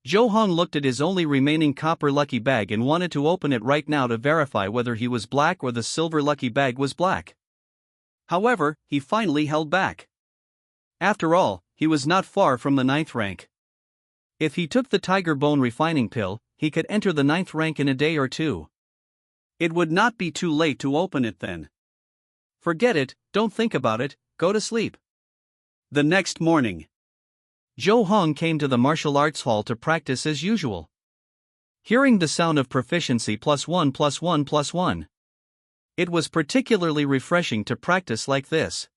S1: Zhou Hong looked at his only remaining copper lucky bag and wanted to open it right now to verify whether he was black or the silver lucky bag was black. However, he finally held back. After all, he was not far from the 9th rank. If he took the tiger bone refining pill, he could enter the 9th rank in a day or two. It would not be too late to open it then. Forget it, don't think about it, go to sleep. The next morning, Zhou Hong came to the martial arts hall to practice as usual. Hearing the sound of proficiency +1 +1 +1. It was particularly refreshing to practice like this.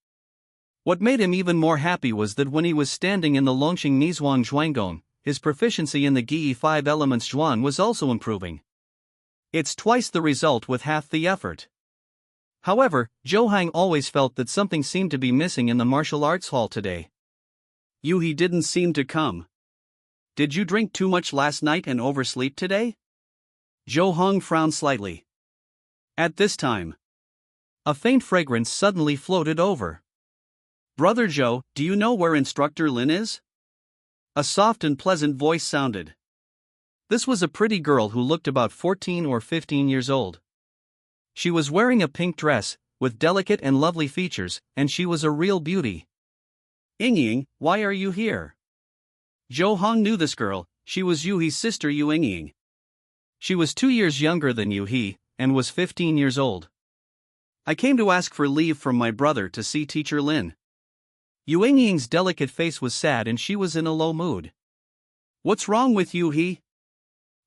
S1: What made him even more happy was that when he was standing in the Longxing Nizhuang Zhuanggong, his proficiency in the Gi 5 elements Zhuan was also improving. It's twice the result with half the effort. However, Zhou Hang always felt that something seemed to be missing in the martial arts hall today. He didn't seem to come. Did you drink too much last night and oversleep today? Zhou Hong frowned slightly. At this time, a faint fragrance suddenly floated over. Brother Zhou, do you know where Instructor Lin is? A soft and pleasant voice sounded. This was a pretty girl who looked about 14 or 15 years old. She was wearing a pink dress, with delicate and lovely features, and she was a real beauty. Yingying, why are you here? Zhou Hong knew this girl. She was Yu He's sister Yu Yingying. She was 2 years younger than Yu He, and was 15 years old. I came to ask for leave from my brother to see Teacher Lin. Yu Yingying's delicate face was sad and she was in a low mood. What's wrong with Yu He?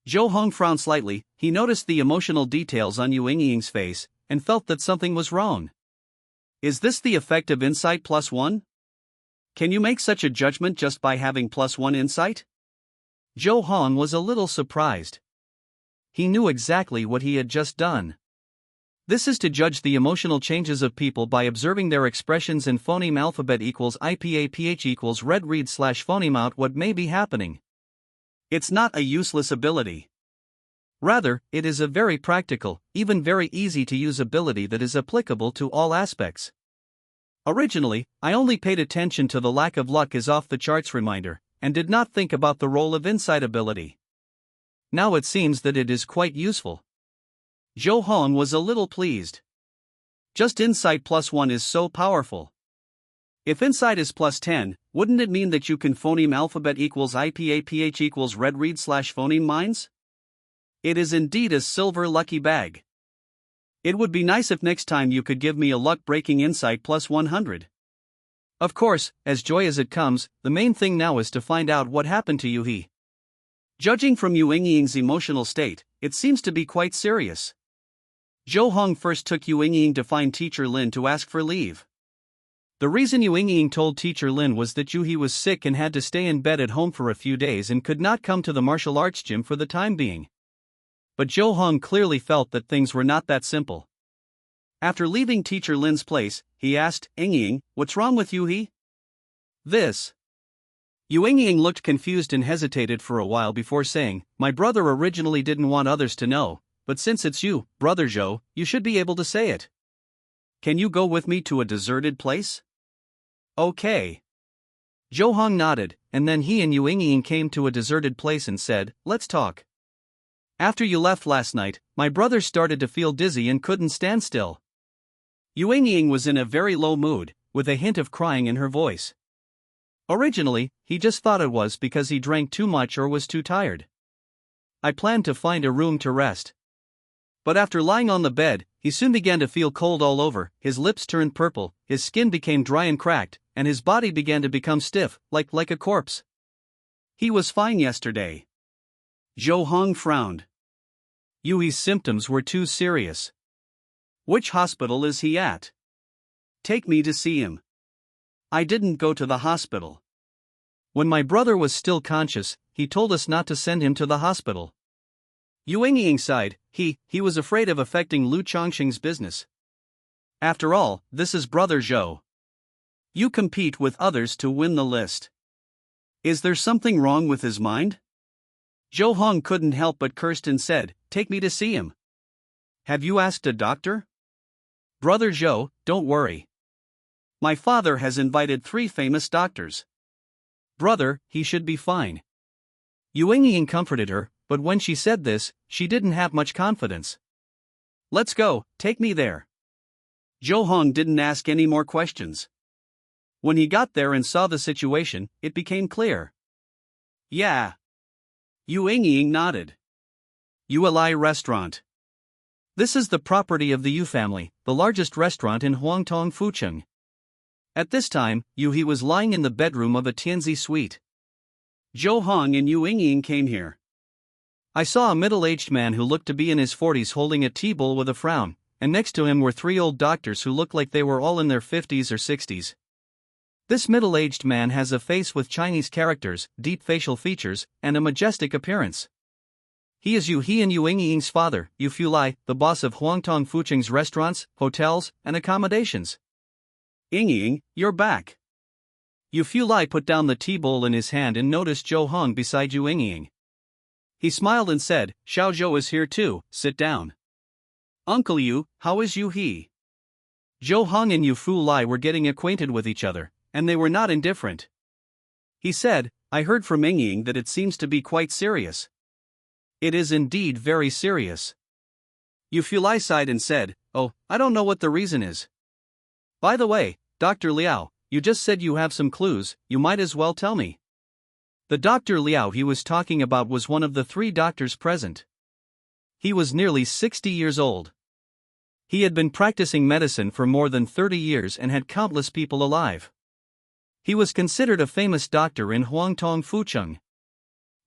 S1: Zhou Hong frowned slightly. He noticed the emotional details on Yu Yingying's face, and felt that something was wrong. Is this the effect of insight +1? Can you make such a judgment just by having +1 insight? Zhou Hong was a little surprised. He knew exactly what he had just done. This is to judge the emotional changes of people by observing their expressions in phoneme alphabet equals IPAPH equals red read / phoneme out what may be happening. It's not a useless ability. Rather, it is a very practical, even very easy to use ability that is applicable to all aspects. Originally, I only paid attention to the lack of luck is off the charts reminder, and did not think about the role of insight ability. Now it seems that it is quite useful. Zhou Hong was a little pleased. Just insight +1 is so powerful. If insight is +10, wouldn't it mean that you can phoneme alphabet equals IPAPH equals red read / phoneme minds? It is indeed a silver lucky bag. It would be nice if next time you could give me a luck-breaking insight +100. Of course, as joy as it comes, the main thing now is to find out what happened to Yu He. Judging from Yu Yingying's emotional state, it seems to be quite serious. Zhou Hong first took Yu Yingying to find Teacher Lin to ask for leave. The reason Yu Yingying told Teacher Lin was that Yu He was sick and had to stay in bed at home for a few days and could not come to the martial arts gym for the time being. But Zhou Hong clearly felt that things were not that simple. After leaving Teacher Lin's place, he asked, Yingying, what's wrong with Yu He? This. Yu Yingying looked confused and hesitated for a while before saying, my brother originally didn't want others to know, but since it's you, Brother Zhou, you should be able to say it. Can you go with me to a deserted place? Okay. Zhou Hong nodded, and then he and Yu Yingying came to a deserted place and said, let's talk. After you left last night, my brother started to feel dizzy and couldn't stand still. Yu Yingying was in a very low mood, with a hint of crying in her voice. Originally, he just thought it was because he drank too much or was too tired. I planned to find a room to rest. But after lying on the bed, he soon began to feel cold all over, his lips turned purple, his skin became dry and cracked, and his body began to become stiff, like a corpse. He was fine yesterday. Zhou Hong frowned. Yu He's symptoms were too serious. Which hospital is he at? Take me to see him. I didn't go to the hospital. When my brother was still conscious, he told us not to send him to the hospital. Yu Ying sighed. He was afraid of affecting Lu Chongqing's business. After all, this is Brother Zhou. You compete with others to win the list. Is there something wrong with his mind? Zhou Hong couldn't help but cursed and said, "Take me to see him." Have you asked a doctor? Brother Zhou, don't worry. My father has invited 3 famous doctors. Brother, he should be fine. Yu Ying comforted her, but when she said this, she didn't have much confidence. Let's go, take me there. Zhou Hong didn't ask any more questions. When he got there and saw the situation, it became clear. Yeah. Yu Ying nodded. Yuelai Restaurant. This is the property of the Yu family, the largest restaurant in Huangtong Fucheng. At this time, Yu He was lying in the bedroom of a Tianzi suite. Zhou Hong and Yu Ying came here. I saw a middle-aged man who looked to be in his 40s holding a tea bowl with a frown, and next to him were 3 old doctors who looked like they were all in their 50s or 60s. This middle-aged man has a face with Chinese characters, deep facial features, and a majestic appearance. He is Yu He and Yu Ying's father, Yu Fulai, the boss of Huangtong Fucheng's restaurants, hotels, and accommodations. Ying, you're back. Yu Fulai put down the tea bowl in his hand and noticed Zhou Hong beside Yu Ying. He smiled and said, Xiao Zhou is here too, sit down. Uncle Yu, how is Yu He? Zhou Hong and Yu Fulai were getting acquainted with each other, and they were not indifferent. He said, I heard from Ying that it seems to be quite serious. It is indeed very serious. Yu Fulai sighed and said, Oh, I don't know what the reason is. By the way, Dr. Liao, you just said you have some clues, you might as well tell me. The Dr. Liao he was talking about was one of the 3 doctors present. He was nearly 60 years old. He had been practicing medicine for more than 30 years and had countless people alive. He was considered a famous doctor in Huangtong Fucheng.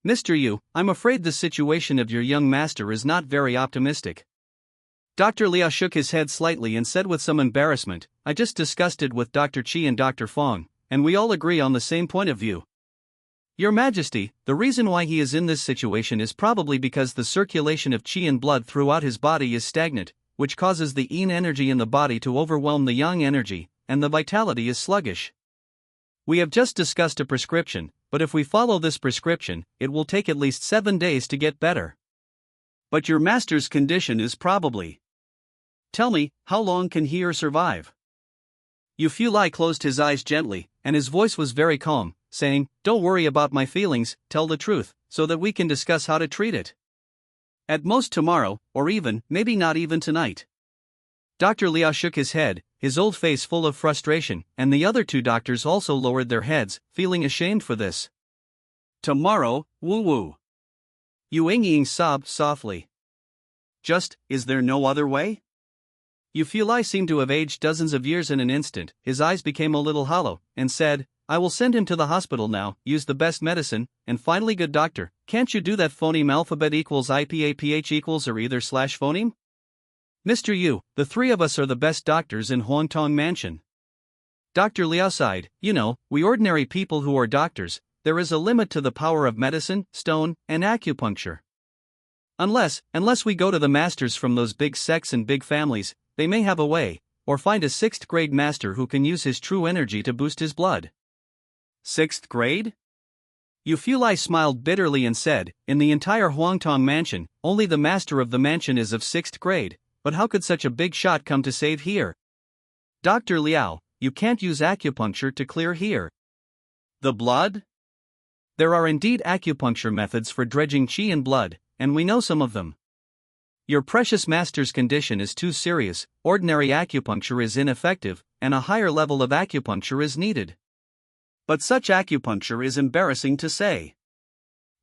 S1: Mr. Yu, I'm afraid the situation of your young master is not very optimistic. Dr. Liao shook his head slightly and said with some embarrassment, I just discussed it with Dr. Qi and Dr. Fong, and we all agree on the same point of view. Your Majesty, the reason why he is in this situation is probably because the circulation of qi and blood throughout his body is stagnant, which causes the yin energy in the body to overwhelm the yang energy, and the vitality is sluggish. We have just discussed a prescription, but if we follow this prescription, it will take at least 7 days to get better. But your master's condition is probably. Tell me, how long can he or survive? Yu Fulai closed his eyes gently, and his voice was very calm, saying, Don't worry about my feelings, tell the truth, so that we can discuss how to treat it. At most tomorrow, or even, maybe not even tonight. Dr. Liao shook his head, his old face full of frustration, and the other 2 doctors also lowered their heads, feeling ashamed for this. Tomorrow, woo-woo. Yu Ying sobbed softly. Is there no other way? Yu Fulai seemed to have aged dozens of years in an instant, his eyes became a little hollow, and said, I will send him to the hospital now, use the best medicine, and finally good doctor, can't you do that phoneme alphabet equals IPAPH equals or either / phoneme? Mr. Yu, the 3 of us are the best doctors in Huangtong Mansion. Dr. Liao sighed, we ordinary people who are doctors, there is a limit to the power of medicine, stone, and acupuncture. Unless we go to the masters from those big sects and big families, they may have a way, or find a 6th grade master who can use his true energy to boost his blood. 6th grade? Yu Fulai smiled bitterly and said, in the entire Huangtong Mansion, only the master of the mansion is of 6th grade, but how could such a big shot come to save here? Dr. Liao, you can't use acupuncture to clear here. The blood? There are indeed acupuncture methods for dredging qi and blood, and we know some of them. Your precious master's condition is too serious, ordinary acupuncture is ineffective, and a higher level of acupuncture is needed. But such acupuncture is embarrassing to say.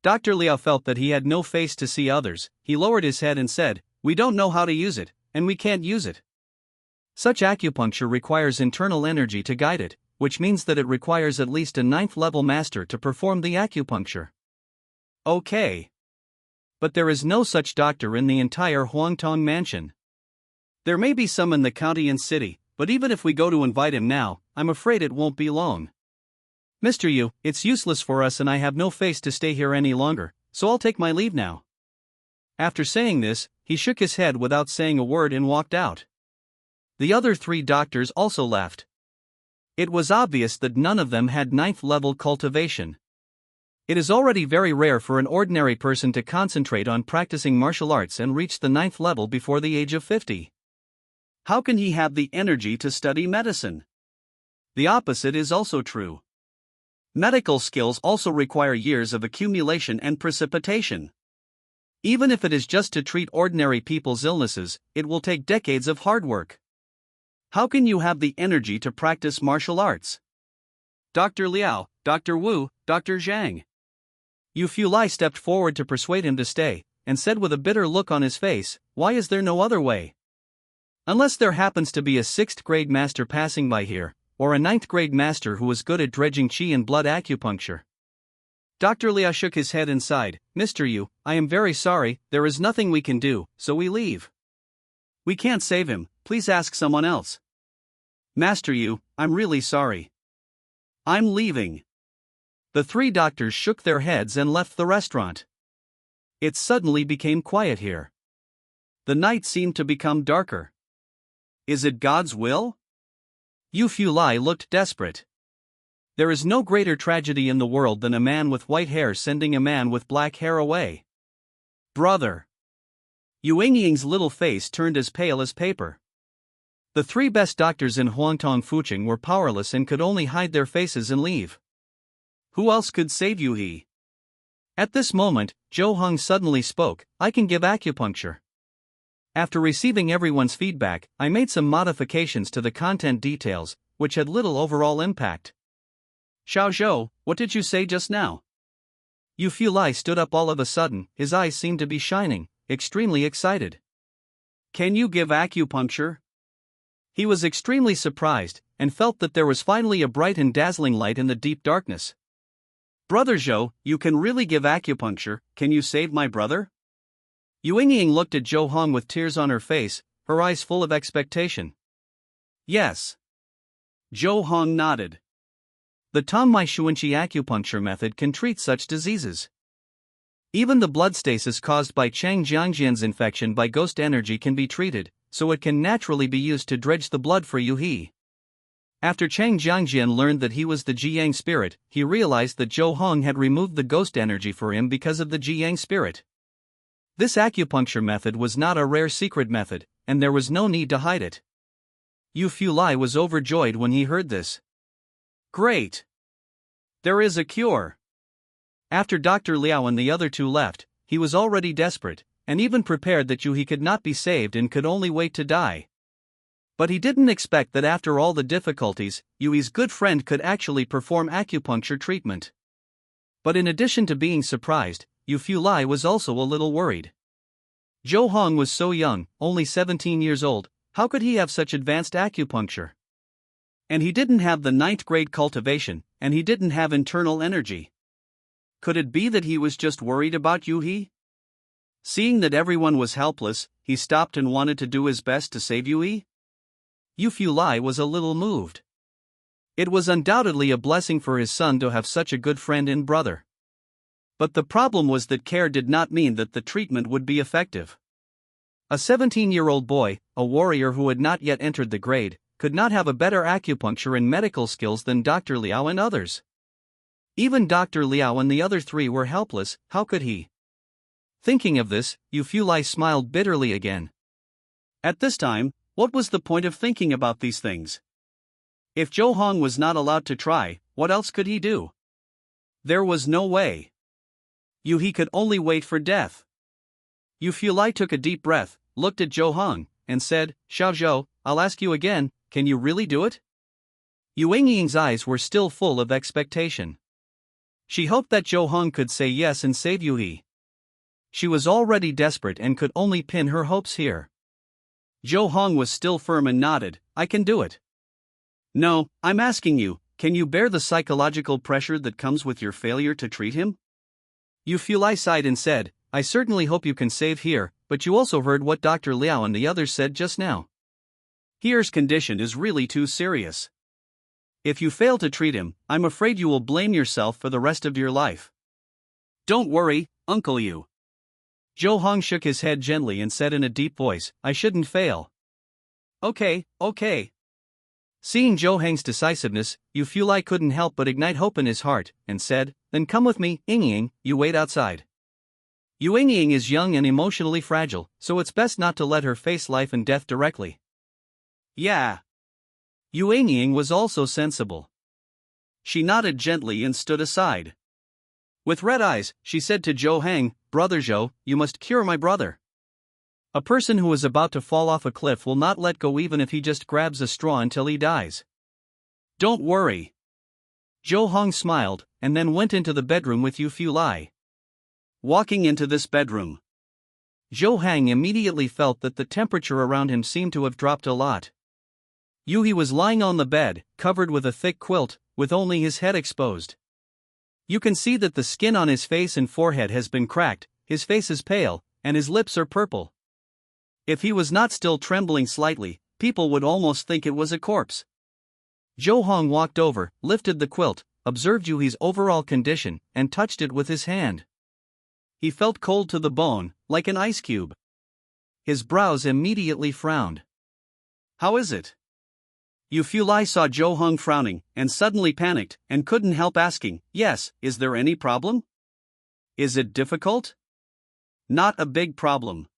S1: Dr. Liao felt that he had no face to see others, he lowered his head and said, We don't know how to use it, and we can't use it. Such acupuncture requires internal energy to guide it, which means that it requires at least a 9th level master to perform the acupuncture. Okay. But there is no such doctor in the entire Huangtong Mansion. There may be some in the county and city, but even if we go to invite him now, I'm afraid it won't be long. Mr. Yu, it's useless for us and I have no face to stay here any longer, so I'll take my leave now. After saying this, he shook his head without saying a word and walked out. The other 3 doctors also left. It was obvious that none of them had 9th level cultivation. It is already very rare for an ordinary person to concentrate on practicing martial arts and reach the 9th level before the age of 50. How can he have the energy to study medicine? The opposite is also true. Medical skills also require years of accumulation and precipitation. Even if it is just to treat ordinary people's illnesses, it will take decades of hard work. How can you have the energy to practice martial arts? Dr. Liao, Dr. Wu, Dr. Zhang. Yu Fulai stepped forward to persuade him to stay, and said with a bitter look on his face, "Why is there no other way? Unless there happens to be a 6th grade master passing by here, or a 9th grade master who is good at dredging qi and blood acupuncture." Dr. Liao shook his head and sighed, "Mr. Yu, I am very sorry, there is nothing we can do, so we leave. We can't save him, please ask someone else." "Master Yu, I'm really sorry. I'm leaving." The 3 doctors shook their heads and left the restaurant. It suddenly became quiet here. The night seemed to become darker. Is it God's will? Yu Fulai looked desperate. There is no greater tragedy in the world than a man with white hair sending a man with black hair away. Brother. Yu Yingying's little face turned as pale as paper. The 3 best doctors in Huangtong Fuching were powerless and could only hide their faces and leave. Who else could save Yu He? At this moment, Zhou Heng suddenly spoke, "I can give acupuncture." After receiving everyone's feedback, I made some modifications to the content details, which had little overall impact. "Xiao Zhou, what did you say just now?" Yu Fulai stood up all of a sudden, his eyes seemed to be shining, extremely excited. "Can you give acupuncture?" He was extremely surprised, and felt that there was finally a bright and dazzling light in the deep darkness. "Brother Zhou, you can really give acupuncture, can you save my brother?" Yu Yingying looked at Zhou Hong with tears on her face, her eyes full of expectation. "Yes." Zhou Hong nodded. The Tongmai Shuanqi acupuncture method can treat such diseases. Even the blood stasis caused by Chang Jiangjian's infection by ghost energy can be treated, so it can naturally be used to dredge the blood for Yu He. After Chang Jiangjian learned that he was the Jiyang spirit, he realized that Zhou Hong had removed the ghost energy for him because of the Jiyang spirit. This acupuncture method was not a rare secret method, and there was no need to hide it. Yu Fulai was overjoyed when he heard this. "Great! There is a cure." After Dr. Liao and the other 2 left, he was already desperate, and even prepared that Yu He could not be saved and could only wait to die. But he didn't expect that after all the difficulties, Yu He's good friend could actually perform acupuncture treatment. But in addition to being surprised, Yu Fulai was also a little worried. Zhou Hong was so young, only 17 years old, how could he have such advanced acupuncture? And he didn't have the 9th grade cultivation, and he didn't have internal energy. Could it be that he was just worried about Yu He? Seeing that everyone was helpless, he stopped and wanted to do his best to save Yu He? Yu Fulai was a little moved. It was undoubtedly a blessing for his son to have such a good friend and brother. But the problem was that care did not mean that the treatment would be effective. A 17-year-old boy, a warrior who had not yet entered the grade, could not have a better acupuncture and medical skills than Dr. Liao and others. Even Dr. Liao and the other 3 were helpless, how could he? Thinking of this, Yu Fulai smiled bitterly again. At this time, what was the point of thinking about these things? If Zhou Hong was not allowed to try, what else could he do? There was no way. Yu He could only wait for death. Yu Fulai took a deep breath, looked at Zhou Hong, and said, "Xiao Zhou, I'll ask you again, can you really do it?" Yu Yingying's eyes were still full of expectation. She hoped that Zhou Hong could say yes and save Yu He. She was already desperate and could only pin her hopes here. Zhou Hong was still firm and nodded, "I can do it." "No, I'm asking you, can you bear the psychological pressure that comes with your failure to treat him?" Yu Fulai sighed and said, "I certainly hope you can save here, but you also heard what Dr. Liao and the others said just now. Here's condition is really too serious. If you fail to treat him, I'm afraid you will blame yourself for the rest of your life. Don't worry, Uncle Yu. Zhou Hong shook his head gently and said in a deep voice, I shouldn't fail. Okay. Seeing Zhou Hang's decisiveness, Yu Fulai couldn't help but ignite hope in his heart, and said, Then come with me, Yingying, you wait outside. Yu Yingying is young and emotionally fragile, so it's best not to let her face life and death directly. Yeah. Yu Yingying was also sensible. She nodded gently and stood aside. With red eyes, she said to Zhou Hang, Brother Zhou, you must cure my brother. A person who is about to fall off a cliff will not let go even if he just grabs a straw until he dies. Don't worry. Zhou Hong smiled, and then went into the bedroom with Yu Fulai. Walking into this bedroom, Zhou Hang immediately felt that the temperature around him seemed to have dropped a lot. He was lying on the bed, covered with a thick quilt, with only his head exposed. You can see that the skin on his face and forehead has been cracked, his face is pale, and his lips are purple. If he was not still trembling slightly, people would almost think it was a corpse. Zhou Hong walked over, lifted the quilt, observed Yuhi's overall condition, and touched it with his hand. He felt cold to the bone, like an ice cube. His brows immediately frowned. How is it? Yu Fulai saw Zhou Hong frowning, and suddenly panicked, and couldn't help asking, Yes, is there any problem? Is it difficult? Not a big problem.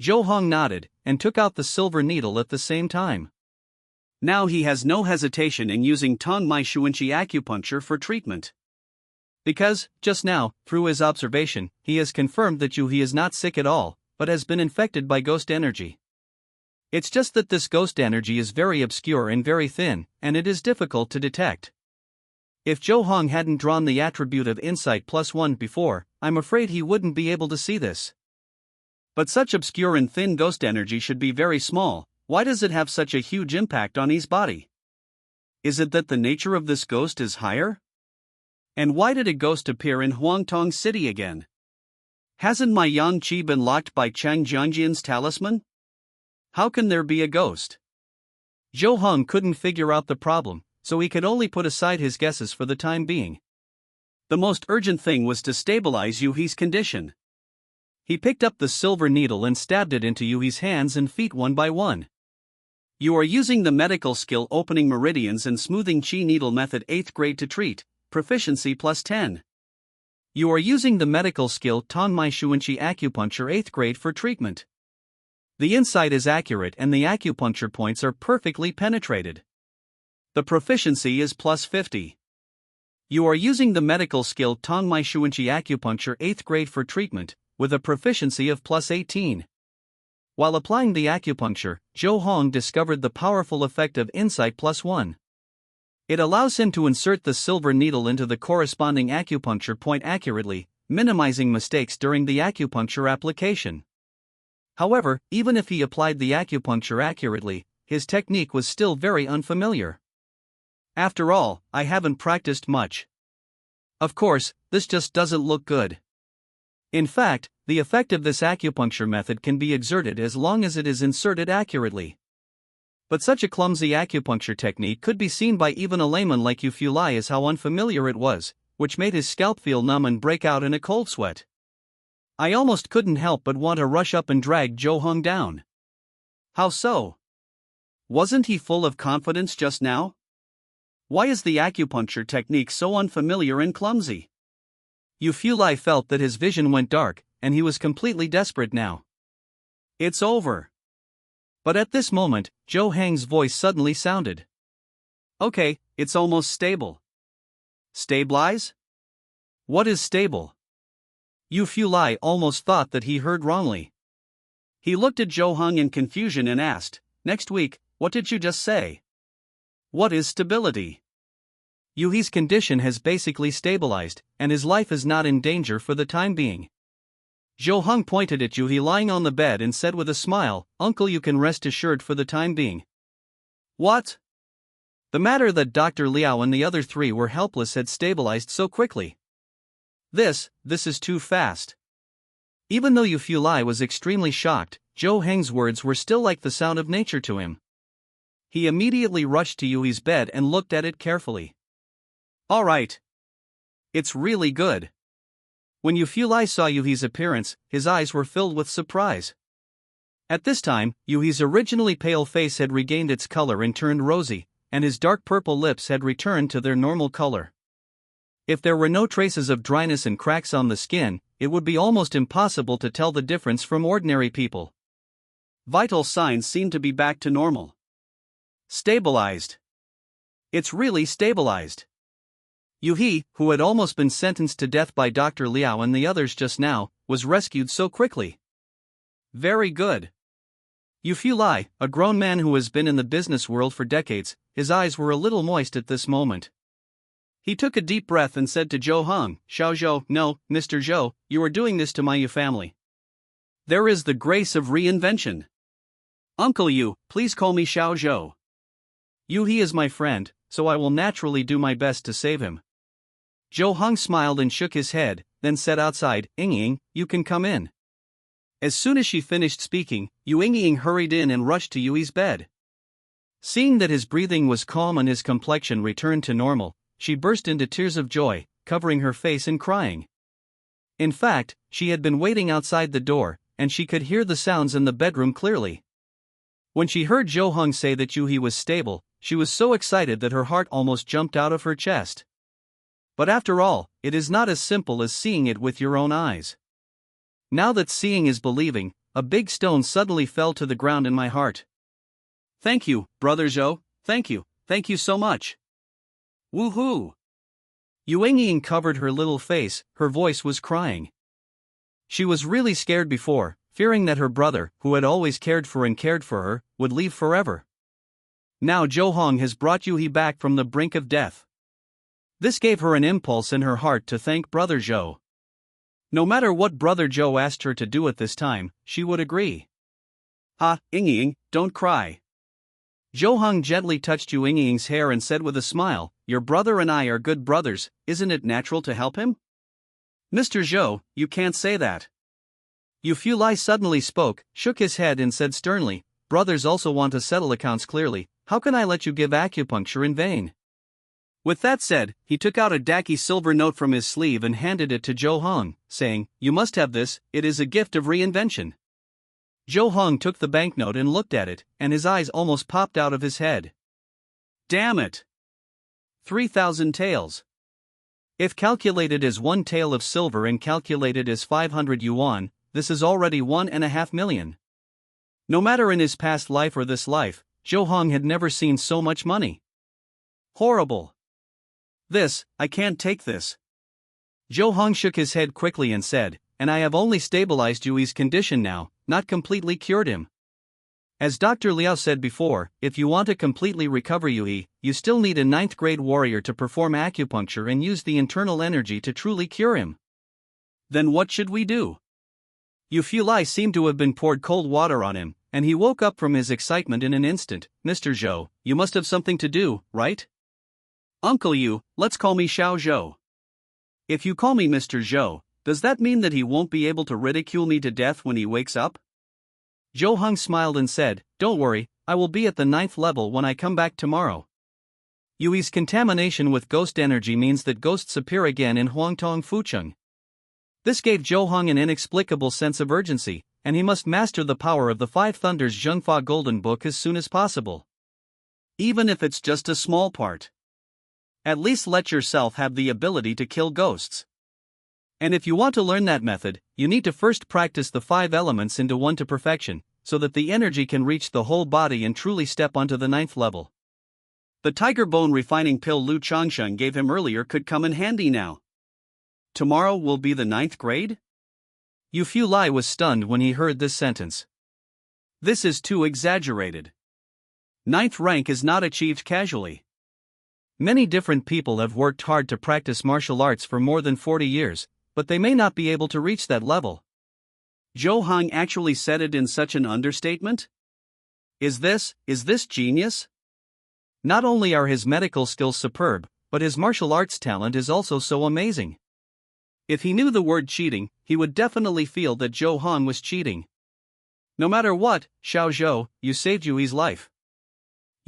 S1: Zhou Hong nodded, and took out the silver needle at the same time. Now he has no hesitation in using Tongmai Shuanqi acupuncture for treatment. Because, just now, through his observation, he has confirmed that Yuhi is not sick at all, but has been infected by ghost energy. It's just that this ghost energy is very obscure and very thin, and it is difficult to detect. If Zhou Hong hadn't drawn the attribute of Insight +1 before, I'm afraid he wouldn't be able to see this. But such obscure and thin ghost energy should be very small. Why does it have such a huge impact on his body? Is it that the nature of this ghost is higher? And why did a ghost appear in Huangtong City again? Hasn't my Yang Qi been locked by Chang Jianjian's talisman? How can there be a ghost? Zhou Hong couldn't figure out the problem, so he could only put aside his guesses for the time being. The most urgent thing was to stabilize Yuhi's condition. He picked up the silver needle and stabbed it into Yuhi's hands and feet one by one. You are using the medical skill opening meridians and smoothing Qi needle method 8th grade to treat, proficiency +10. You are using the medical skill Tongmai Shuanqi acupuncture 8th grade for treatment. The insight is accurate and the acupuncture points are perfectly penetrated. The proficiency is +50. You are using the medical skill Tongmai Shuanqi acupuncture 8th grade for treatment, with a proficiency of +18. While applying the acupuncture, Zhou Hong discovered the powerful effect of Insight +1. It allows him to insert the silver needle into the corresponding acupuncture point accurately, minimizing mistakes during the acupuncture application. However, even if he applied the acupuncture accurately, his technique was still very unfamiliar. After all, I haven't practiced much. Of course, this just doesn't look good. In fact, the effect of this acupuncture method can be exerted as long as it is inserted accurately. But such a clumsy acupuncture technique could be seen by even a layman like Yu Fulai as how unfamiliar it was, which made his scalp feel numb and break out in a cold sweat. I almost couldn't help but want to rush up and drag Zhou Hong down. How so? Wasn't he full of confidence just now? Why is the acupuncture technique so unfamiliar and clumsy? Yu Fulai felt that his vision went dark, and he was completely desperate now. It's over. But at this moment, Zhou Hang's voice suddenly sounded. Okay, it's almost stable. Stabilize? What is stable? Yu Fulai almost thought that he heard wrongly. He looked at Zhou Hong in confusion and asked, Next week, what did you just say? What is stability? Yuhi's condition has basically stabilized, and his life is not in danger for the time being. Zhou Hong pointed at Yuhi lying on the bed and said with a smile, Uncle, you can rest assured for the time being. What? The matter that Dr. Liao and the other three were helpless had stabilized so quickly. This is too fast. Even though Yu Fulai was extremely shocked, Zhou Heng's words were still like the sound of nature to him. He immediately rushed to Yui's bed and looked at it carefully. Alright. It's really good. When Yufei saw Yui's appearance, his eyes were filled with surprise. At this time, Yui's originally pale face had regained its color and turned rosy, and his dark purple lips had returned to their normal color. If there were no traces of dryness and cracks on the skin, it would be almost impossible to tell the difference from ordinary people. Vital signs seem to be back to normal. Stabilized. It's really stabilized. Yui, who had almost been sentenced to death by Dr. Liao and the others just now, was rescued so quickly. Very good. Yufei, a grown man who has been in the business world for decades, his eyes were a little moist at this moment. He took a deep breath and said to Zhou Heng, Xiao Zhou, no, Mr. Zhou, you are doing this to my Yu family. There is the grace of reinvention. Uncle Yu, please call me Xiao Zhou. Yui is my friend, so I will naturally do my best to save him. Zhou Heng smiled and shook his head, then said outside, Ying, you can come in. As soon as she finished speaking, Ying hurried in and rushed to Yui's bed. Seeing that his breathing was calm and his complexion returned to normal, she burst into tears of joy, covering her face and crying. In fact, she had been waiting outside the door, and she could hear the sounds in the bedroom clearly. When she heard Zhou Heng say that Yui was stable, she was so excited that her heart almost jumped out of her chest. But after all, it is not as simple as seeing it with your own eyes. Now that seeing is believing, a big stone suddenly fell to the ground in my heart. Thank you, Brother Zhou, thank you so much. Woohoo! Ying covered her little face, her voice was crying. She was really scared before, fearing that her brother, who had always cared for her, would leave forever. Now Zhou Heng has brought Yui back from the brink of death. This gave her an impulse in her heart to thank Brother Zhou. No matter what Brother Zhou asked her to do at this time, she would agree. Ying, don't cry. Zhou Heng gently touched Ying's hair and said with a smile, your brother and I are good brothers, isn't it natural to help him? Mr. Zhou, you can't say that. Yufei suddenly spoke, shook his head and said sternly, brothers also want to settle accounts clearly, how can I let you give acupuncture in vain? With that said, he took out a dacky silver note from his sleeve and handed it to Zhou Heng, saying, you must have this, it is a gift of reinvention. Zhou Heng took the banknote and looked at it, and his eyes almost popped out of his head. Damn it! 3,000 taels. If calculated as one tael of silver and calculated as 500 yuan, this is already 1.5 million. No matter in his past life or this life, Zhou Heng had never seen so much money. Horrible. I can't take this. Zhou Heng shook his head quickly and said, and I have only stabilized Yui's condition now, not completely cured him. As Dr. Liao said before, if you want to completely recover Yui, you still need a 9th grade warrior to perform acupuncture and use the internal energy to truly cure him. Then what should we do? Yufei seemed to have been poured cold water on him, and he woke up from his excitement in an instant. Mr. Zhou, you must have something to do, right? Uncle Yu, let's call me Xiao Zhou. If you call me Mr. Zhou, does that mean that he won't be able to ridicule me to death when he wakes up? Zhou Heng smiled and said, don't worry, I will be at the 9th level when I come back tomorrow. Yui's contamination with ghost energy means that ghosts appear again in Huangtong Fucheng. This gave Zhou Heng an inexplicable sense of urgency, and he must master the power of the Five Thunders Zhengfa Golden Book as soon as possible. Even if it's just a small part. At least let yourself have the ability to kill ghosts. And if you want to learn that method, you need to first practice the 5 elements into one to perfection, so that the energy can reach the whole body and truly step onto the 9th level. The tiger bone refining pill Lu Changsheng gave him earlier could come in handy now. Tomorrow will be the 9th grade? Yufei was stunned when he heard this sentence. This is too exaggerated. 9th rank is not achieved casually. Many different people have worked hard to practice martial arts for more than 40 years, but they may not be able to reach that level. Zhou Heng actually said it in such an understatement? Is this genius? Not only are his medical skills superb, but his martial arts talent is also so amazing. If he knew the word cheating, he would definitely feel that Zhou Heng was cheating. No matter what, Xiao Zhou, you saved Yui's life.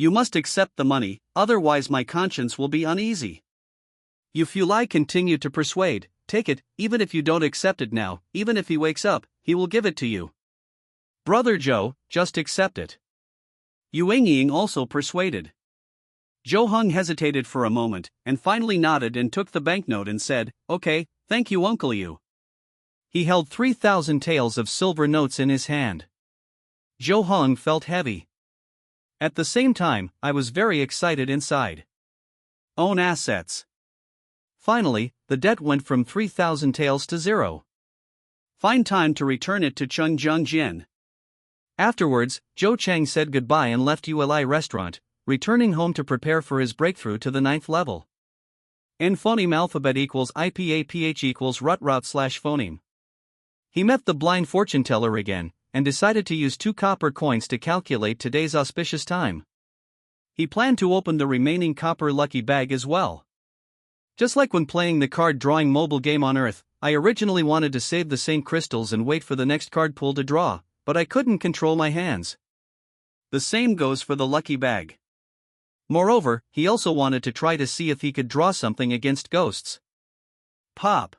S1: You must accept the money, otherwise my conscience will be uneasy. If you lie, continue to persuade, take it, even if you don't accept it now, even if he wakes up, he will give it to you. Brother Joe, just accept it. Yu Ying also persuaded. Joe Hung hesitated for a moment, and finally nodded and took the banknote and said, "Okay, thank you Uncle Yu." He held 3,000 taels of silver notes in his hand. Joe Hung felt heavy. At the same time, I was very excited inside. Own assets. Finally, the debt went from 3,000 taels to 0. Find time to return it to Chung Jung Jian. Afterwards, Zhou Cheng said goodbye and left Uli restaurant, returning home to prepare for his breakthrough to the 9th level. N phoneme alphabet equals IPAPH equals root/phoneme. He met the blind fortune teller again, and decided to use 2 copper coins to calculate today's auspicious time. He planned to open the remaining copper lucky bag as well. Just like when playing the card drawing mobile game on Earth, I originally wanted to save the same crystals and wait for the next card pool to draw, but I couldn't control my hands. The same goes for the lucky bag. Moreover, he also wanted to try to see if he could draw something against ghosts. Pop!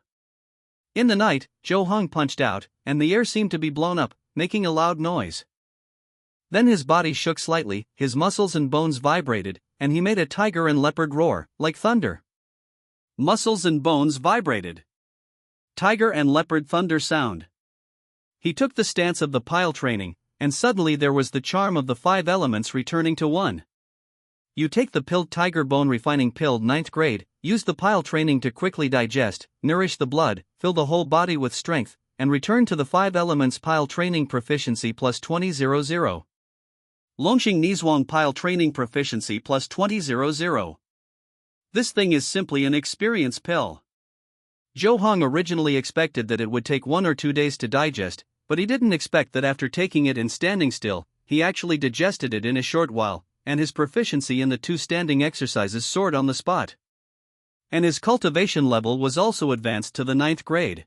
S1: In the night, Joe Hung punched out, and the air seemed to be blown up, making a loud noise. Then his body shook slightly, his muscles and bones vibrated, and he made a tiger and leopard roar, like thunder. Muscles and bones vibrated. Tiger and leopard thunder sound. He took the stance of the pile training, and suddenly there was the charm of the 5 elements returning to 1. You take the pilled tiger bone refining pill 9th grade, use the pile training to quickly digest, nourish the blood, fill the whole body with strength, and return to the 5 elements pile training proficiency plus 2000. Longxing Nizhuang pile training proficiency plus 2000. This thing is simply an experience pill. Zhou Hong originally expected that it would take 1 or 2 days to digest, but he didn't expect that after taking it and standing still, he actually digested it in a short while, and his proficiency in the 2 standing exercises soared on the spot. And his cultivation level was also advanced to the 9th grade.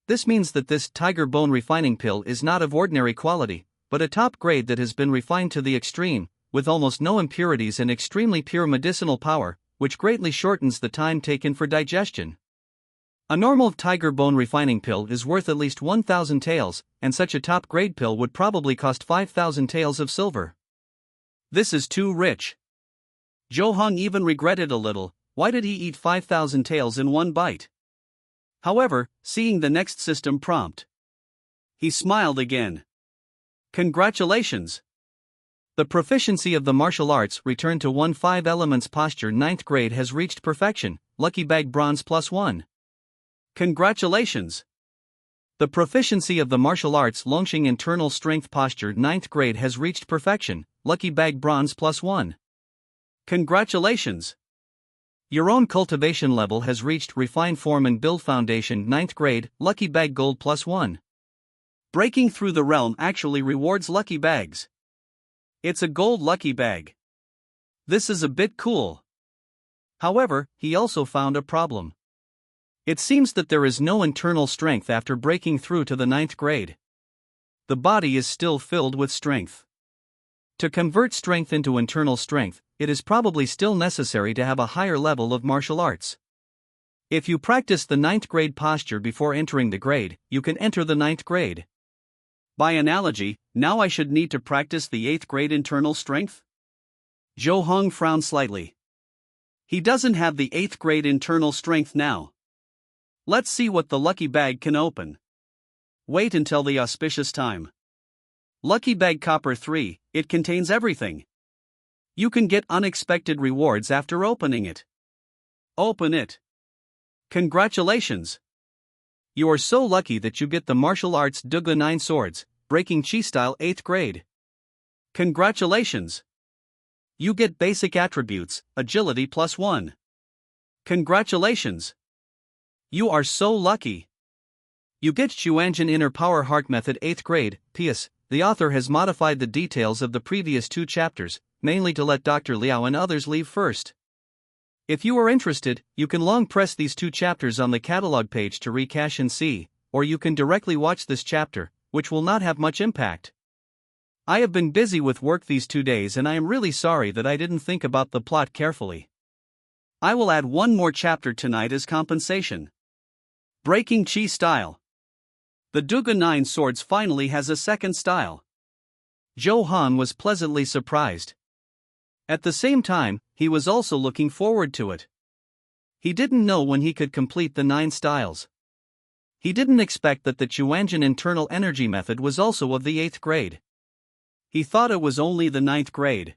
S1: This means that this tiger bone refining pill is not of ordinary quality, but a top grade that has been refined to the extreme, with almost no impurities and extremely pure medicinal power, which greatly shortens the time taken for digestion. A normal tiger bone refining pill is worth at least 1,000 taels, and such a top grade pill would probably cost 5,000 taels of silver. This is too rich. Zhou Hong even regretted a little, why did he eat 5,000 taels in one bite? However, seeing the next system prompt, he smiled again. Congratulations! The proficiency of the martial arts returned to 1 5 elements posture 9th grade has reached perfection, lucky bag bronze +1. Congratulations! The proficiency of the martial arts Longxing internal strength posture 9th grade has reached perfection, lucky bag bronze +1. Congratulations! Your own cultivation level has reached refined form and build foundation 9th grade, lucky bag gold +1. Breaking through the realm actually rewards lucky bags. It's a gold lucky bag. This is a bit cool. However, he also found a problem. It seems that there is no internal strength after breaking through to the 9th grade. The body is still filled with strength. To convert strength into internal strength, it is probably still necessary to have a higher level of martial arts. If you practice the 9th grade posture before entering the grade, you can enter the 9th grade. By analogy, now I should need to practice the 8th grade internal strength? Zhou Hong frowned slightly. He doesn't have the 8th grade internal strength now. Let's see what the lucky bag can open. Wait until the auspicious time. Lucky bag copper 3, it contains everything. You can get unexpected rewards after opening it. Open it. Congratulations! You are so lucky that you get the martial arts Duga 9 swords, breaking chi style 8th grade. Congratulations! You get basic attributes, agility +1. Congratulations! You are so lucky! You get Xuanjin Inner Power Heart Method 8th grade. P.S. The author has modified the details of the previous 2 chapters, mainly to let Dr. Liao and others leave first. If you are interested, you can long press these 2 chapters on the catalog page to recache and see, or you can directly watch this chapter, which will not have much impact. I have been busy with work these 2 days and I am really sorry that I didn't think about the plot carefully. I will add one more chapter tonight as compensation. Breaking Chi style. The Duga 9 Swords finally has a second style. Zhou Han was pleasantly surprised. At the same time, he was also looking forward to it. He didn't know when he could complete the 9 styles. He didn't expect that the Chuanjin internal energy method was also of the 8th grade. He thought it was only the 9th grade.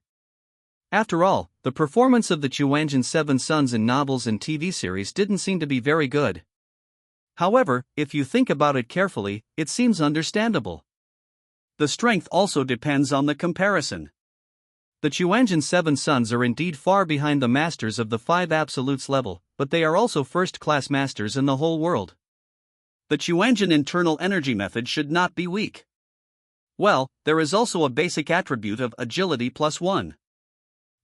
S1: After all, the performance of the Chuanjin Seven Sons in novels and TV series didn't seem to be very good. However, if you think about it carefully, it seems understandable. The strength also depends on the comparison. The Chuanjin Seven Sons are indeed far behind the masters of the 5 absolutes level, but they are also first-class masters in the whole world. The Chuanjin internal energy method should not be weak. Well, there is also a basic attribute of agility +1.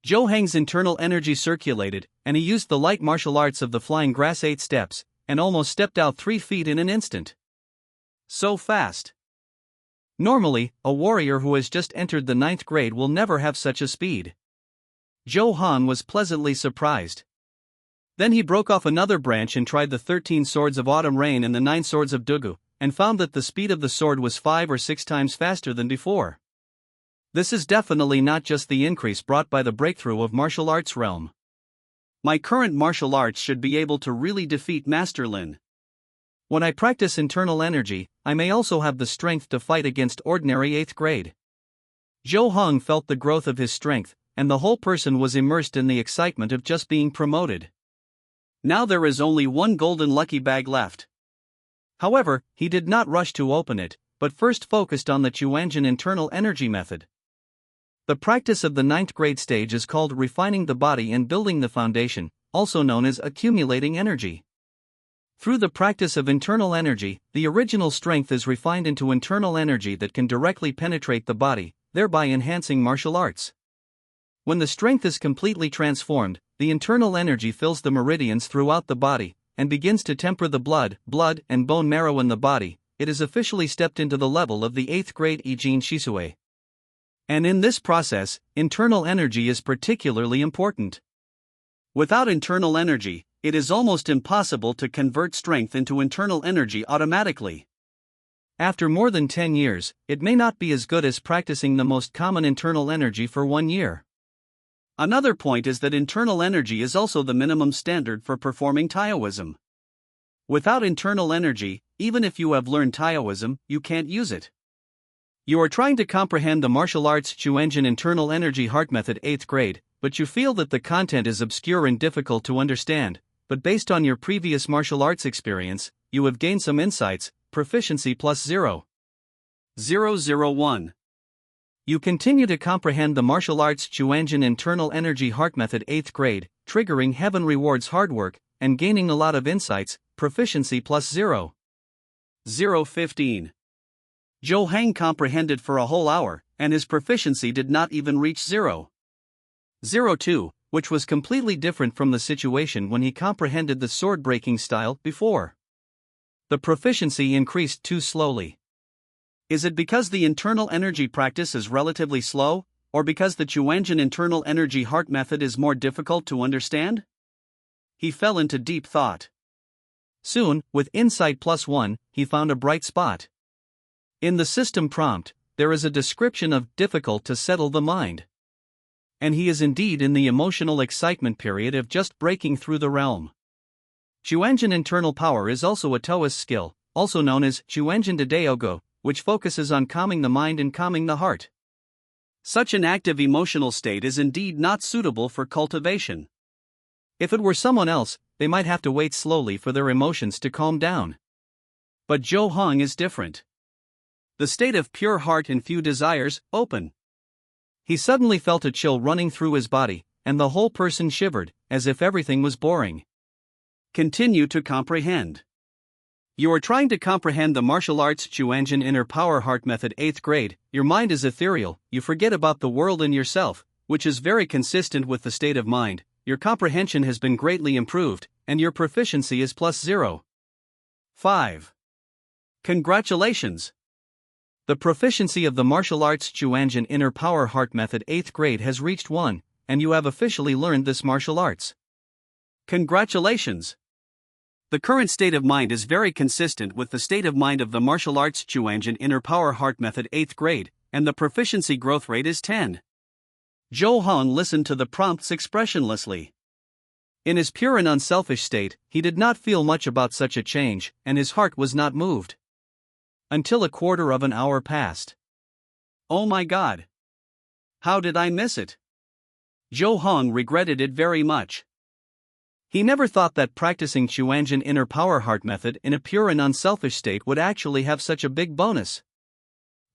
S1: Zhou Heng's internal energy circulated, and he used the light martial arts of the flying grass 8 steps, and almost stepped out 3 feet in an instant. So fast. Normally, a warrior who has just entered the 9th grade will never have such a speed. Zhou Han was pleasantly surprised. Then he broke off another branch and tried the 13 swords of autumn rain and the 9 swords of Dugu, and found that the speed of the sword was 5 or 6 times faster than before. This is definitely not just the increase brought by the breakthrough of martial arts realm. My current martial arts should be able to really defeat Master Lin. When I practice internal energy, I may also have the strength to fight against ordinary 8th grade. Zhou Hong felt the growth of his strength, and the whole person was immersed in the excitement of just being promoted. Now there is only one golden lucky bag left. However, he did not rush to open it, but first focused on the Chuanjin internal energy method. The practice of the 9th grade stage is called refining the body and building the foundation, also known as accumulating energy. Through the practice of internal energy, the original strength is refined into internal energy that can directly penetrate the body, thereby enhancing martial arts. When the strength is completely transformed, the internal energy fills the meridians throughout the body, and begins to temper the blood, and bone marrow in the body. It is officially stepped into the level of the 8th grade Ijin Shisui. And in this process, internal energy is particularly important. Without internal energy, it is almost impossible to convert strength into internal energy automatically. After more than 10 years, it may not be as good as practicing the most common internal energy for 1 year. Another point is that internal energy is also the minimum standard for performing Taoism. Without internal energy, even if you have learned Taoism, you can't use it. You are trying to comprehend the martial arts Chuanjin internal energy heart method 8th grade, but you feel that the content is obscure and difficult to understand, but based on your previous martial arts experience, you have gained some insights. Proficiency +0. 001. You continue to comprehend the martial arts Chuanjin internal energy heart method 8th grade, triggering heaven rewards hard work, and gaining a lot of insights. Proficiency +0. 015. Zhou Heng comprehended for a whole hour, and his proficiency did not even reach 0. 02, which was completely different from the situation when he comprehended the sword-breaking style before. The proficiency increased too slowly. Is it because the internal energy practice is relatively slow, or because the Chuanjin internal energy heart method is more difficult to understand? He fell into deep thought. Soon, with insight +1, he found a bright spot. In the system prompt, there is a description of difficult to settle the mind. And he is indeed in the emotional excitement period of just breaking through the realm. Chuanjin internal power is also a Taoist skill, also known as Chuanjin Dadeogo, which focuses on calming the mind and calming the heart. Such an active emotional state is indeed not suitable for cultivation. If it were someone else, they might have to wait slowly for their emotions to calm down. But Zhou Hong is different. The state of pure heart and few desires, open. He suddenly felt a chill running through his body, and the whole person shivered, as if everything was boring. Continue to comprehend. You are trying to comprehend the martial arts Chuanjin inner power heart method 8th grade. Your mind is ethereal, you forget about the world and yourself, which is very consistent with the state of mind. Your comprehension has been greatly improved, and your proficiency is +0. 5. Congratulations! The proficiency of the martial arts Chuanjin Inner Power Heart Method 8th grade has reached 1, and you have officially learned this martial arts. Congratulations! The current state of mind is very consistent with the state of mind of the martial arts Chuanjin Inner Power Heart Method 8th grade, and the proficiency growth rate is 10. Zhou Hong listened to the prompts expressionlessly. In his pure and unselfish state, he did not feel much about such a change, and his heart was not moved. Until a quarter of an hour passed. Oh my God! How did I miss it? Zhou Hong regretted it very much. He never thought that practicing Chuanjin Inner Power Heart Method in a pure and unselfish state would actually have such a big bonus.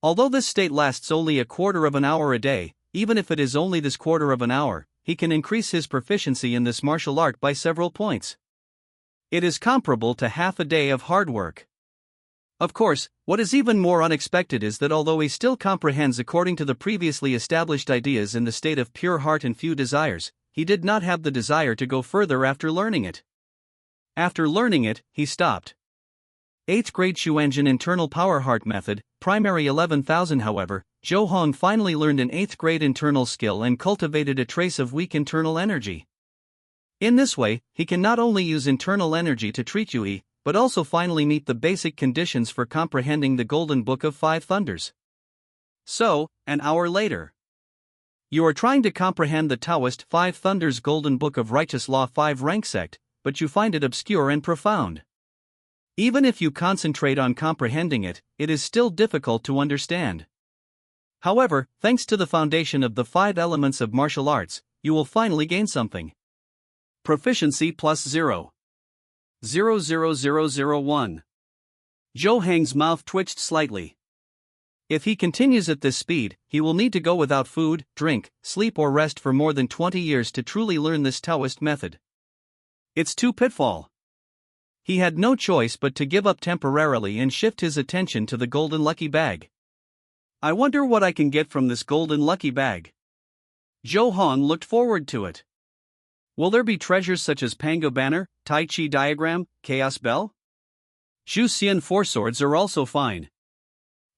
S1: Although this state lasts only a quarter of an hour a day, even if it is only this quarter of an hour, he can increase his proficiency in this martial art by several points. It is comparable to half a day of hard work. Of course, what is even more unexpected is that although he still comprehends according to the previously established ideas in the state of pure heart and few desires, he did not have the desire to go further after learning it. After learning it, he stopped. 8th grade Chuanjin Internal Power Heart Method, Primary 11,000. However, Zhou Hong finally learned an 8th grade internal skill and cultivated a trace of weak internal energy. In this way, he can not only use internal energy to treat Yui, but also finally meet the basic conditions for comprehending the Golden Book of Five Thunders. So, an hour later, you are trying to comprehend the Taoist Five Thunders Golden Book of Righteous Law 5 rank sect, but you find it obscure and profound. Even if you concentrate on comprehending it, it is still difficult to understand. However, thanks to the foundation of the 5 elements of martial arts, you will finally gain something. Proficiency plus 0. 00001. Zhou Hang's mouth twitched slightly. If he continues at this speed, he will need to go without food, drink, sleep or rest for more than 20 years to truly learn this Taoist method. It's too pitfall. He had no choice but to give up temporarily and shift his attention to the golden lucky bag. I wonder what I can get from this golden lucky bag. Zhou Hong looked forward to it. Will there be treasures such as Pango Banner, Tai Chi Diagram, Chaos Bell? Shu Xian Four Swords are also fine.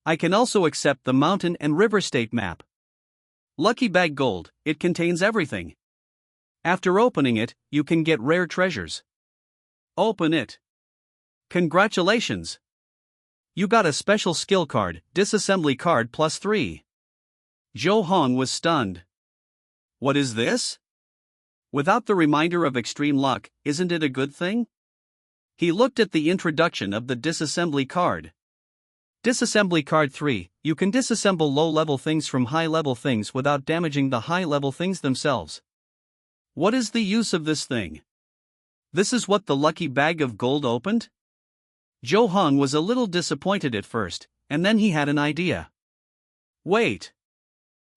S1: I can also accept the Mountain and River State map. Lucky Bag Gold, it contains everything. After opening it, you can get rare treasures. Open it. Congratulations! You got a special skill card, disassembly card plus 3. Zhou Hong was stunned. What is this? Without the reminder of extreme luck, isn't it a good thing? He looked at the introduction of the disassembly card. Disassembly card 3, you can disassemble low-level things from high-level things without damaging the high-level things themselves. What is the use of this thing? This is what the lucky bag of gold opened? Zhou Hong was a little disappointed at first, and then he had an idea. Wait!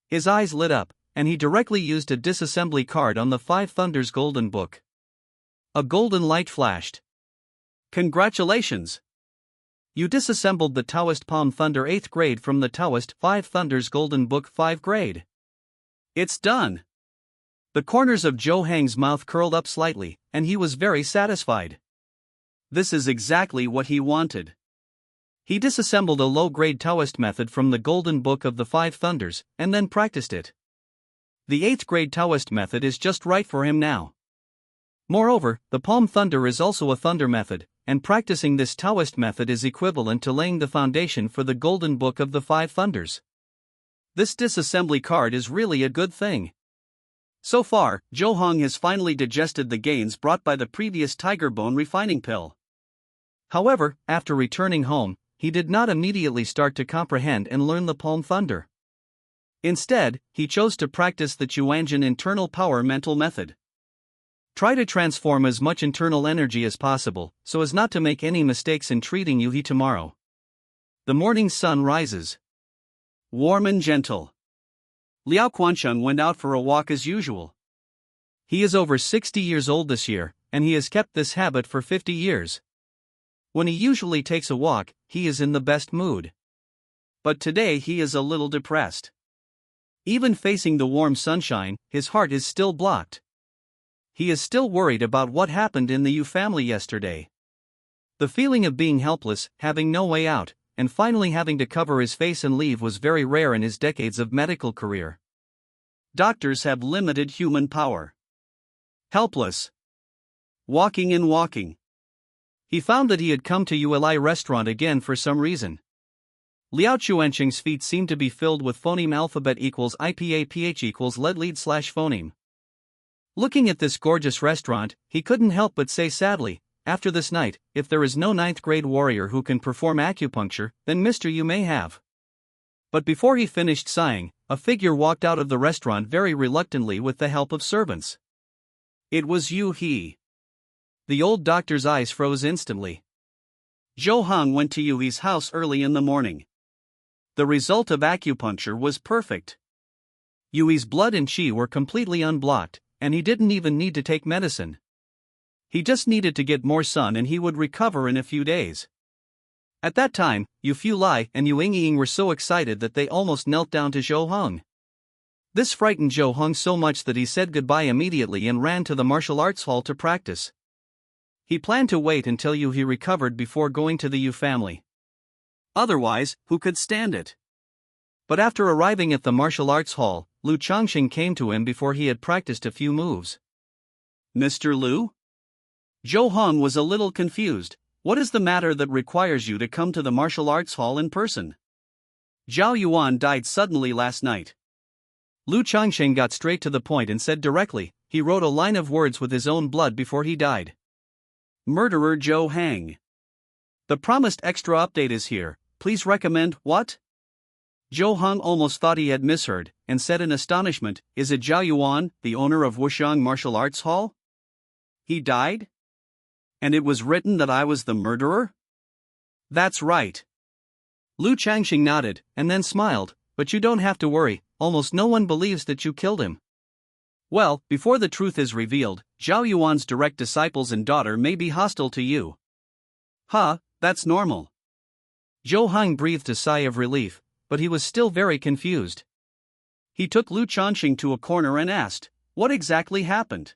S1: His eyes lit up, and he directly used a disassembly card on the Five Thunders Golden Book. A golden light flashed. Congratulations! You disassembled the Taoist Palm Thunder 8th grade from the Taoist Five Thunders Golden Book 5 grade. It's done! The corners of Zhou Hang's mouth curled up slightly, and he was very satisfied. This is exactly what he wanted. He disassembled a low-grade Taoist method from the Golden Book of the Five Thunders, and then practiced it. The 8th grade Taoist method is just right for him now. Moreover, the Palm Thunder is also a thunder method, and practicing this Taoist method is equivalent to laying the foundation for the Golden Book of the Five Thunders. This disassembly card is really a good thing. So far, Zhou Hong has finally digested the gains brought by the previous tiger bone refining pill. However, after returning home, he did not immediately start to comprehend and learn the Palm Thunder. Instead, he chose to practice the Chuanjin Internal Power Mental Method. Try to transform as much internal energy as possible, so as not to make any mistakes in treating Yuhi tomorrow. The morning sun rises. Warm and gentle. Liao Quancheng went out for a walk as usual. He is over 60 years old this year, and he has kept this habit for 50 years. When he usually takes a walk, he is in the best mood. But today he is a little depressed. Even facing the warm sunshine, his heart is still blocked. He is still worried about what happened in the Yu family yesterday. The feeling of being helpless, having no way out, and finally having to cover his face and leave was very rare in his decades of medical career. Doctors have limited human power. Helpless. Walking and walking. He found that he had come to Uli restaurant again for some reason. Liao Chuanqing's feet seemed to be filled with phoneme alphabet equals IPA PH equals lead lead slash phoneme. Looking at this gorgeous restaurant, he couldn't help but say sadly, after this night, if there is no 9th grade warrior who can perform acupuncture, then Mr. You may have. But before he finished sighing, a figure walked out of the restaurant very reluctantly with the help of servants. It was Yu He. The old doctor's eyes froze instantly. Zhou Heng went to Yui's house early in the morning. The result of acupuncture was perfect. Yui's blood and qi were completely unblocked, and he didn't even need to take medicine. He just needed to get more sun and he would recover in a few days. At that time, Yu Fulai and Yu Yingying were so excited that they almost knelt down to Zhou Heng. This frightened Zhou Heng so much that he said goodbye immediately and ran to the martial arts hall to practice. He planned to wait until Yu He recovered before going to the Yu family. Otherwise, who could stand it? But after arriving at the martial arts hall, Lu Changxing came to him before he had practiced a few moves. Mr. Lu? Zhou Heng was a little confused. What is the matter that requires you to come to the martial arts hall in person? Zhao Yuan died suddenly last night. Lu Changxing got straight to the point and said directly, he wrote a line of words with his own blood before he died. Murderer Zhou Heng. The promised extra update is here. Please recommend what? Zhou Heng almost thought he had misheard, and said in astonishment, is it Zhao Yuan, the owner of Wuxiang Martial Arts Hall? He died? And it was written that I was the murderer? That's right. Lu Changxing nodded, and then smiled, but you don't have to worry, almost no one believes that you killed him. Well, before the truth is revealed, Zhao Yuan's direct disciples and daughter may be hostile to you. Huh, that's normal. Zhou Heng breathed a sigh of relief, but he was still very confused. He took Lu Changxing to a corner and asked, what exactly happened?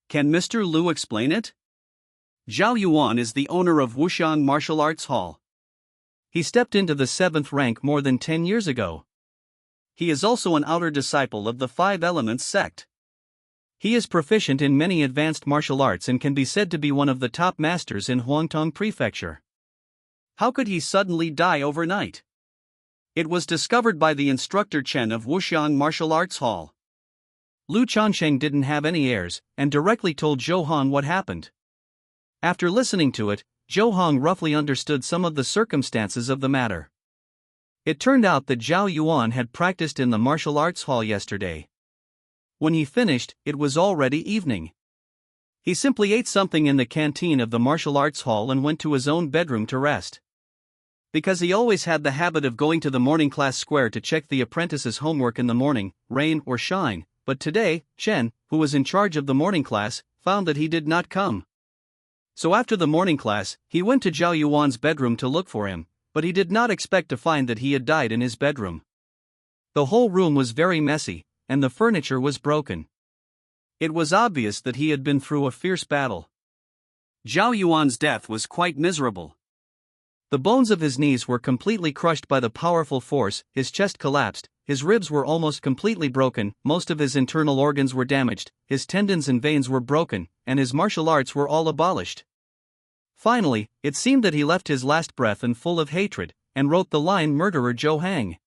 S1: Can Mr. Lu explain it? Zhao Yuan is the owner of Wuxiang Martial Arts Hall. He stepped into the 7th rank more than 10 years ago. He is also an outer disciple of the Five Elements sect. He is proficient in many advanced martial arts and can be said to be one of the top masters in Huangtong Prefecture. How could he suddenly die overnight? It was discovered by the instructor Chen of Wuxiang Martial Arts Hall. Lu Changxing didn't have any heirs, and directly told Zhou Heng what happened. After listening to it, Zhou Heng roughly understood some of the circumstances of the matter. It turned out that Zhao Yuan had practiced in the martial arts hall yesterday. When he finished, it was already evening. He simply ate something in the canteen of the martial arts hall and went to his own bedroom to rest. Because he always had the habit of going to the morning class square to check the apprentice's homework in the morning, rain or shine, but today, Chen, who was in charge of the morning class, found that he did not come. So after the morning class, he went to Zhao Yuan's bedroom to look for him, but he did not expect to find that he had died in his bedroom. The whole room was very messy, and the furniture was broken. It was obvious that he had been through a fierce battle. Zhao Yuan's death was quite miserable. The bones of his knees were completely crushed by the powerful force, his chest collapsed, his ribs were almost completely broken, most of his internal organs were damaged, his tendons and veins were broken, and his martial arts were all abolished. Finally, it seemed that he left his last breath and full of hatred, and wrote the line Murderer Zhou Heng.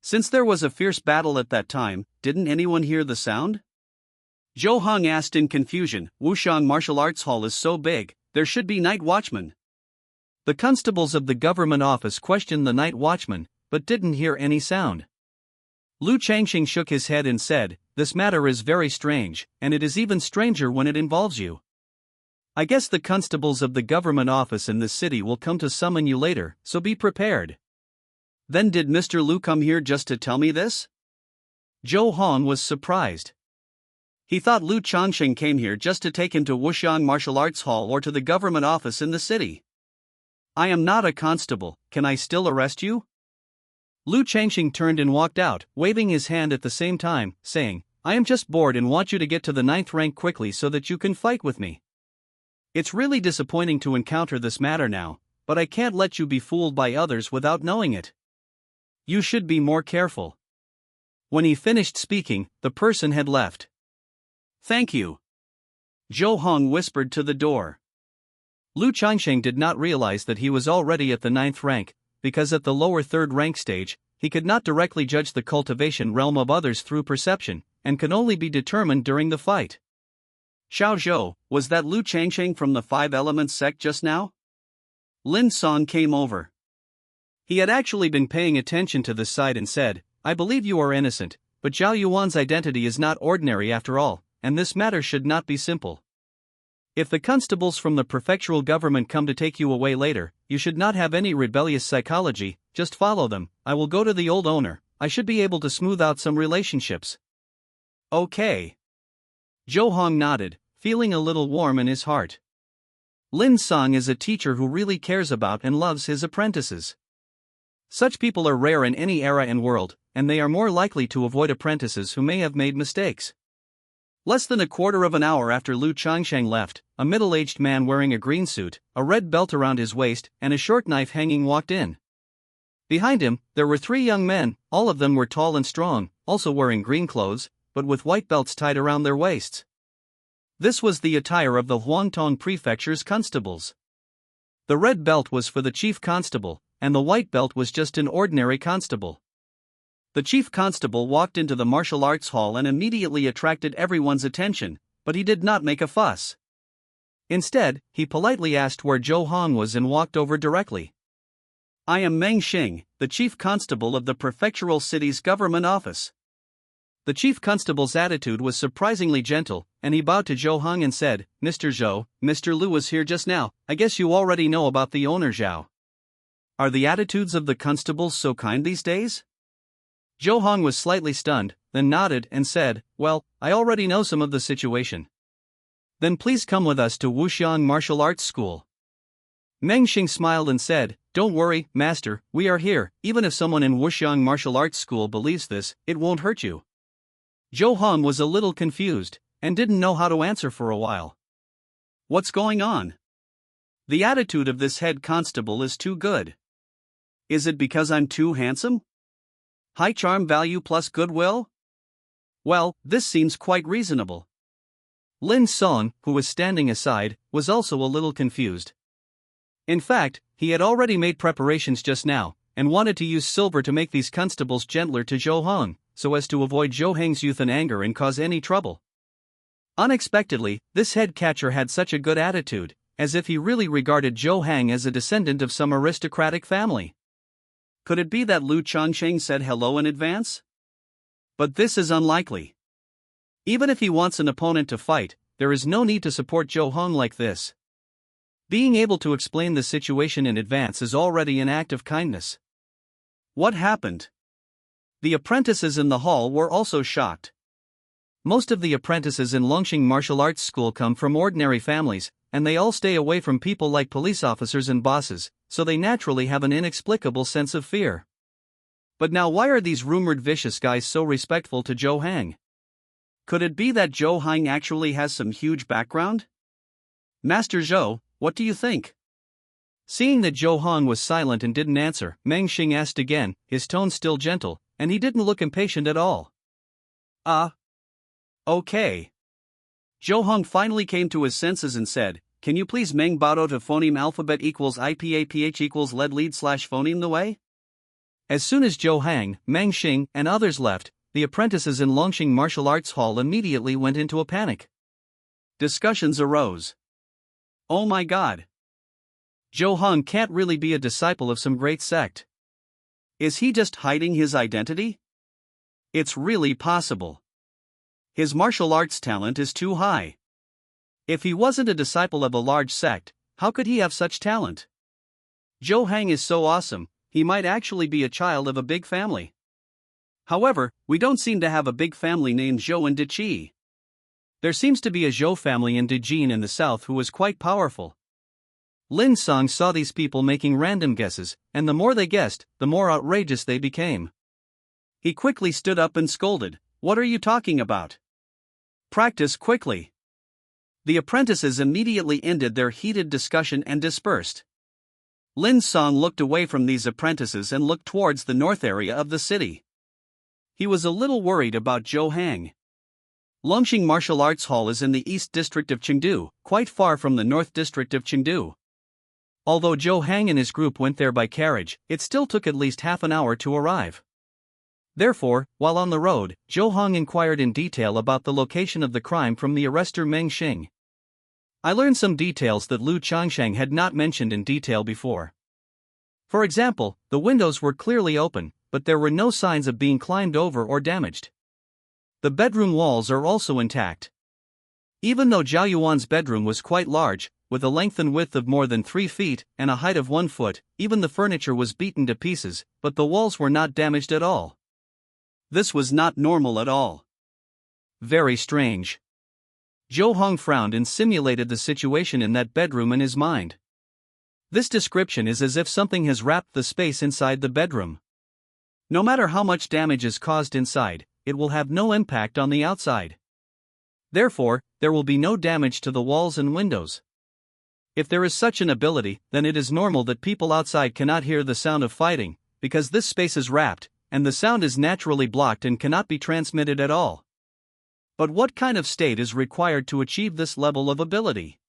S1: Since there was a fierce battle at that time, didn't anyone hear the sound? Zhou Heng asked in confusion, Wuxiang Martial Arts Hall is so big, there should be night watchmen. The constables of the government office questioned the night watchman, but didn't hear any sound. Lu Changxing shook his head and said, this matter is very strange, and it is even stranger when it involves you. I guess the constables of the government office in this city will come to summon you later, so be prepared. Then did Mr. Lu come here just to tell me this? Zhou Heng was surprised. He thought Lu Changxing came here just to take him to Wuxiang Martial Arts Hall or to the government office in the city. I am not a constable, can I still arrest you? Lu Changxing turned and walked out, waving his hand at the same time, saying, I am just bored and want you to get to the 9th rank quickly so that you can fight with me. It's really disappointing to encounter this matter now, but I can't let you be fooled by others without knowing it. You should be more careful." When he finished speaking, the person had left. "Thank you," Zhou Hong whispered to the door. Lu Changsheng did not realize that he was already at the 9th rank, because at the lower 3rd rank stage, he could not directly judge the cultivation realm of others through perception, and could only be determined during the fight. "Xiao Zhou, was that Lu Changsheng from the 5 Elements sect just now?" Lin Song came over. He had actually been paying attention to this side and said, "I believe you are innocent, but Zhao Yuan's identity is not ordinary after all, and this matter should not be simple. If the constables from the prefectural government come to take you away later, you should not have any rebellious psychology, just follow them. I will go to the old owner, I should be able to smooth out some relationships." "Okay." Zhou Hong nodded, feeling a little warm in his heart. Lin Song is a teacher who really cares about and loves his apprentices. Such people are rare in any era and world, and they are more likely to avoid apprentices who may have made mistakes. Less than a quarter of an hour after Lu Changsheng left, a middle-aged man wearing a green suit, a red belt around his waist, and a short knife hanging walked in. Behind him, there were 3 young men, all of them were tall and strong, also wearing green clothes, but with white belts tied around their waists. This was the attire of the Huangtong Prefecture's constables. The red belt was for the chief constable, and the white belt was just an ordinary constable. The chief constable walked into the martial arts hall and immediately attracted everyone's attention, but he did not make a fuss. Instead, he politely asked where Zhou Hong was and walked over directly. "I am Meng Xing, the chief constable of the prefectural city's government office." The chief constable's attitude was surprisingly gentle, and he bowed to Zhou Hong and said, "Mr. Zhou, Mr. Lu was here just now. I guess you already know about the owner Zhao. Are the attitudes of the constables so kind these days?" Zhou Hong was slightly stunned, then nodded and said, "Well, I already know some of the situation." "Then please come with us to Wuxiang Martial Arts School." Meng Xing smiled and said, "Don't worry, master, we are here. Even if someone in Wuxiang Martial Arts School believes this, it won't hurt you." Zhou Hong was a little confused, and didn't know how to answer for a while. What's going on? The attitude of this head constable is too good. Is it because I'm too handsome? High charm value plus goodwill? Well, this seems quite reasonable. Lin Song, who was standing aside, was also a little confused. In fact, he had already made preparations just now, and wanted to use silver to make these constables gentler to Zhou Hong, so as to avoid Zhou Heng's youth and anger and cause any trouble. Unexpectedly, this head catcher had such a good attitude, as if he really regarded Zhou Heng as a descendant of some aristocratic family. Could it be that Lu Changsheng said hello in advance? But this is unlikely. Even if he wants an opponent to fight, there is no need to support Zhou Hong like this. Being able to explain the situation in advance is already an act of kindness. What happened? The apprentices in the hall were also shocked. Most of the apprentices in Longxing Martial Arts School come from ordinary families, and they all stay away from people like police officers and bosses, so they naturally have an inexplicable sense of fear. But now why are these rumored vicious guys so respectful to Zhou Heng? Could it be that Zhou Heng actually has some huge background? Master Zhou, what do you think? Seeing that Zhou Hong was silent and didn't answer, Meng Xing asked again, his tone still gentle, and he didn't look impatient at all. Okay. Zhou Hong finally came to his senses and said, "Can you please Meng Bado to phoneme alphabet equals IPAPH equals lead slash phoneme the way?" As soon as Zhou Heng, Meng Xing, and others left, the apprentices in Longxing Martial Arts Hall immediately went into a panic. Discussions arose. Oh my god. Zhou Hong can't really be a disciple of some great sect. Is he just hiding his identity? It's really possible. His martial arts talent is too high. If he wasn't a disciple of a large sect, how could he have such talent? Zhou Heng is so awesome, he might actually be a child of a big family. However, we don't seem to have a big family named Zhou in Diqi. There seems to be a Zhou family in Dijin in the south who is quite powerful. Lin Song saw these people making random guesses, and the more they guessed, the more outrageous they became. He quickly stood up and scolded, "What are you talking about? Practice quickly." The apprentices immediately ended their heated discussion and dispersed. Lin Song looked away from these apprentices and looked towards the north area of the city. He was a little worried about Zhou Hang. Longxing Martial Arts Hall is in the east district of Chengdu, quite far from the north district of Chengdu. Although Zhou Hang and his group went there by carriage, it still took at least half an hour to arrive. Therefore, while on the road, Zhou Hang inquired in detail about the location of the crime from the arrestor Meng Xing. I learned some details that Lu Changsheng had not mentioned in detail before. For example, the windows were clearly open, but there were no signs of being climbed over or damaged. The bedroom walls are also intact. Even though Zhao Yuan's bedroom was quite large, with a length and width of more than 3 feet and a height of 1 foot, even the furniture was beaten to pieces, but the walls were not damaged at all. This was not normal at all. Very strange. Zhou Hang frowned and simulated the situation in that bedroom in his mind. This description is as if something has wrapped the space inside the bedroom. No matter how much damage is caused inside, it will have no impact on the outside. Therefore, there will be no damage to the walls and windows. If there is such an ability, then it is normal that people outside cannot hear the sound of fighting, because this space is wrapped, and the sound is naturally blocked and cannot be transmitted at all. But what kind of state is required to achieve this level of ability?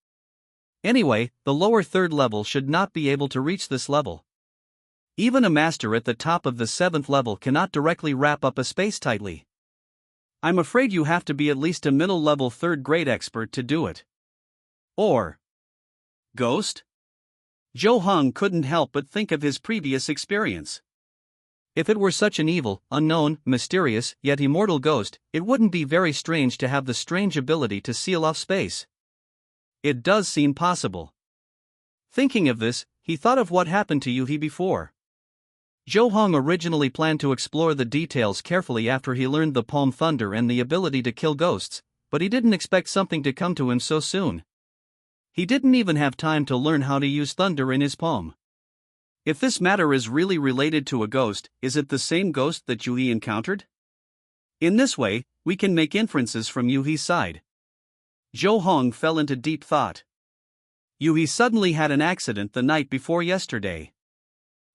S1: Anyway, the lower third level should not be able to reach this level. Even a master at the top of the 7th level cannot directly wrap up a space tightly. I'm afraid you have to be at least a middle level 3rd grade expert to do it. Or ghost? Zhou Hang couldn't help but think of his previous experience. If it were such an evil, unknown, mysterious, yet immortal ghost, it wouldn't be very strange to have the strange ability to seal off space. It does seem possible. Thinking of this, he thought of what happened to Yuhi before. Zhou Hang originally planned to explore the details carefully after he learned the palm thunder and the ability to kill ghosts, but he didn't expect something to come to him so soon. He didn't even have time to learn how to use thunder in his palm. If this matter is really related to a ghost, is it the same ghost that Yuhi encountered? In this way, we can make inferences from Yuhi's side. Zhou Hang fell into deep thought. Yuhi suddenly had an accident the night before yesterday.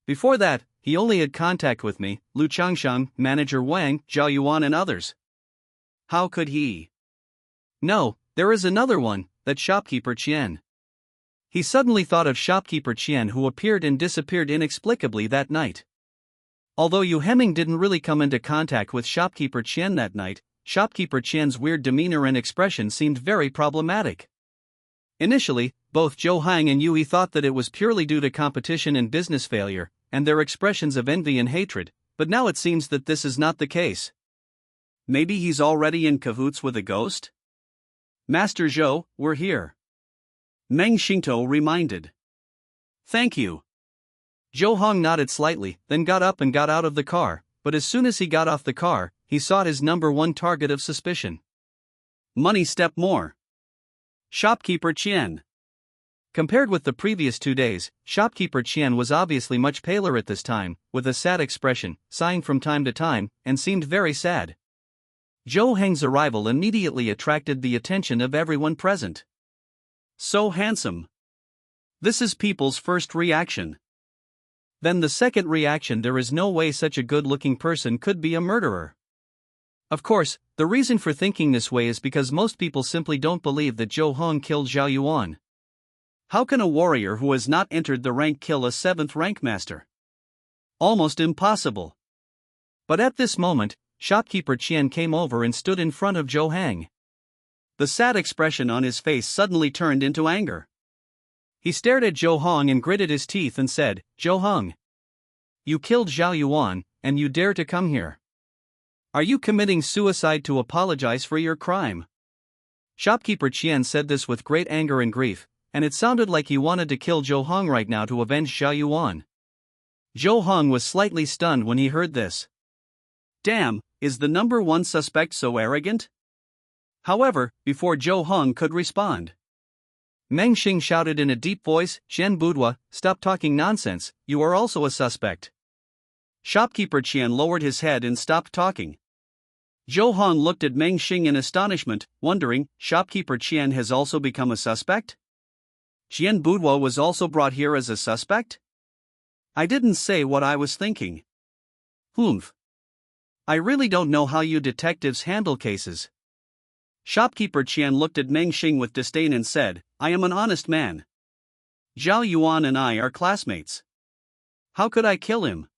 S1: Before that, he only had contact with me, Lu Changsheng, Manager Wang, Zhao Yuan and others. How could he? No, there is another one, that shopkeeper Qian. He suddenly thought of shopkeeper Qian who appeared and disappeared inexplicably that night. Although Yu Heming didn't really come into contact with shopkeeper Qian that night, shopkeeper Qian's weird demeanor and expression seemed very problematic. Initially, both Zhou Hang and Yui thought that it was purely due to competition and business failure, and their expressions of envy and hatred, but now it seems that this is not the case. Maybe he's already in cahoots with a ghost? Master Zhou, we're here. Meng Xingtou reminded. Thank you. Zhou Hang nodded slightly, then got up and got out of the car, but as soon as he got off the car, he sought his number one target of suspicion. Money step more. Shopkeeper Qian. Compared with the previous 2 days, shopkeeper Qian was obviously much paler at this time, with a sad expression, sighing from time to time, and seemed very sad. Zhou Heng's arrival immediately attracted the attention of everyone present. So handsome. This is people's first reaction. Then the second reaction: there is no way such a good-looking person could be a murderer. Of course, the reason for thinking this way is because most people simply don't believe that Zhou Heng killed Zhao Yuan. How can a warrior who has not entered the rank kill a 7th rank master? Almost impossible. But at this moment, shopkeeper Qian came over and stood in front of Zhou Heng. The sad expression on his face suddenly turned into anger. He stared at Zhou Heng and gritted his teeth and said, "Zhou Heng, you killed Zhao Yuan, and you dare to come here. Are you committing suicide to apologize for your crime?" Shopkeeper Qian said this with great anger and grief, and it sounded like he wanted to kill Zhou Heng right now to avenge Zhao Yuan. Zhou Heng was slightly stunned when he heard this. Damn, is the number one suspect so arrogant? However, before Zhou Heng could respond, Meng Xing shouted in a deep voice, "Zhen Budua, stop talking nonsense, you are also a suspect." Shopkeeper Qian lowered his head and stopped talking. Zhou Heng looked at Meng Xing in astonishment, wondering, shopkeeper Qian has also become a suspect? Zhen Budua was also brought here as a suspect? I didn't say what I was thinking. Humph. I really don't know how you detectives handle cases. Shopkeeper Qian looked at Meng Xing with disdain and said, I am an honest man. Zhao Yuan and I are classmates. How could I kill him?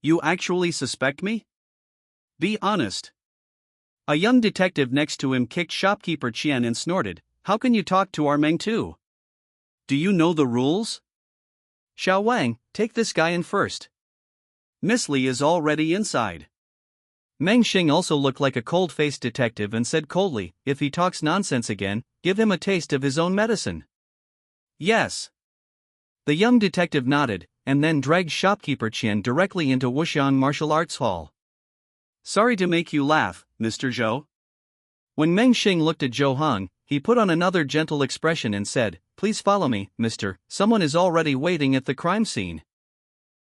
S1: You actually suspect me? Be honest. A young detective next to him kicked Shopkeeper Qian and snorted, How can you talk to our Meng too? Do you know the rules? Xiao Wang, take this guy in first. Miss Li is already inside. Meng Xing also looked like a cold-faced detective and said coldly, If he talks nonsense again, give him a taste of his own medicine. Yes. The young detective nodded, and then dragged Shopkeeper Qian directly into Wuxian Martial Arts Hall. Sorry to make you laugh, Mr. Zhou. When Meng Xing looked at Zhou Hong, he put on another gentle expression and said, Please follow me, mister, someone is already waiting at the crime scene.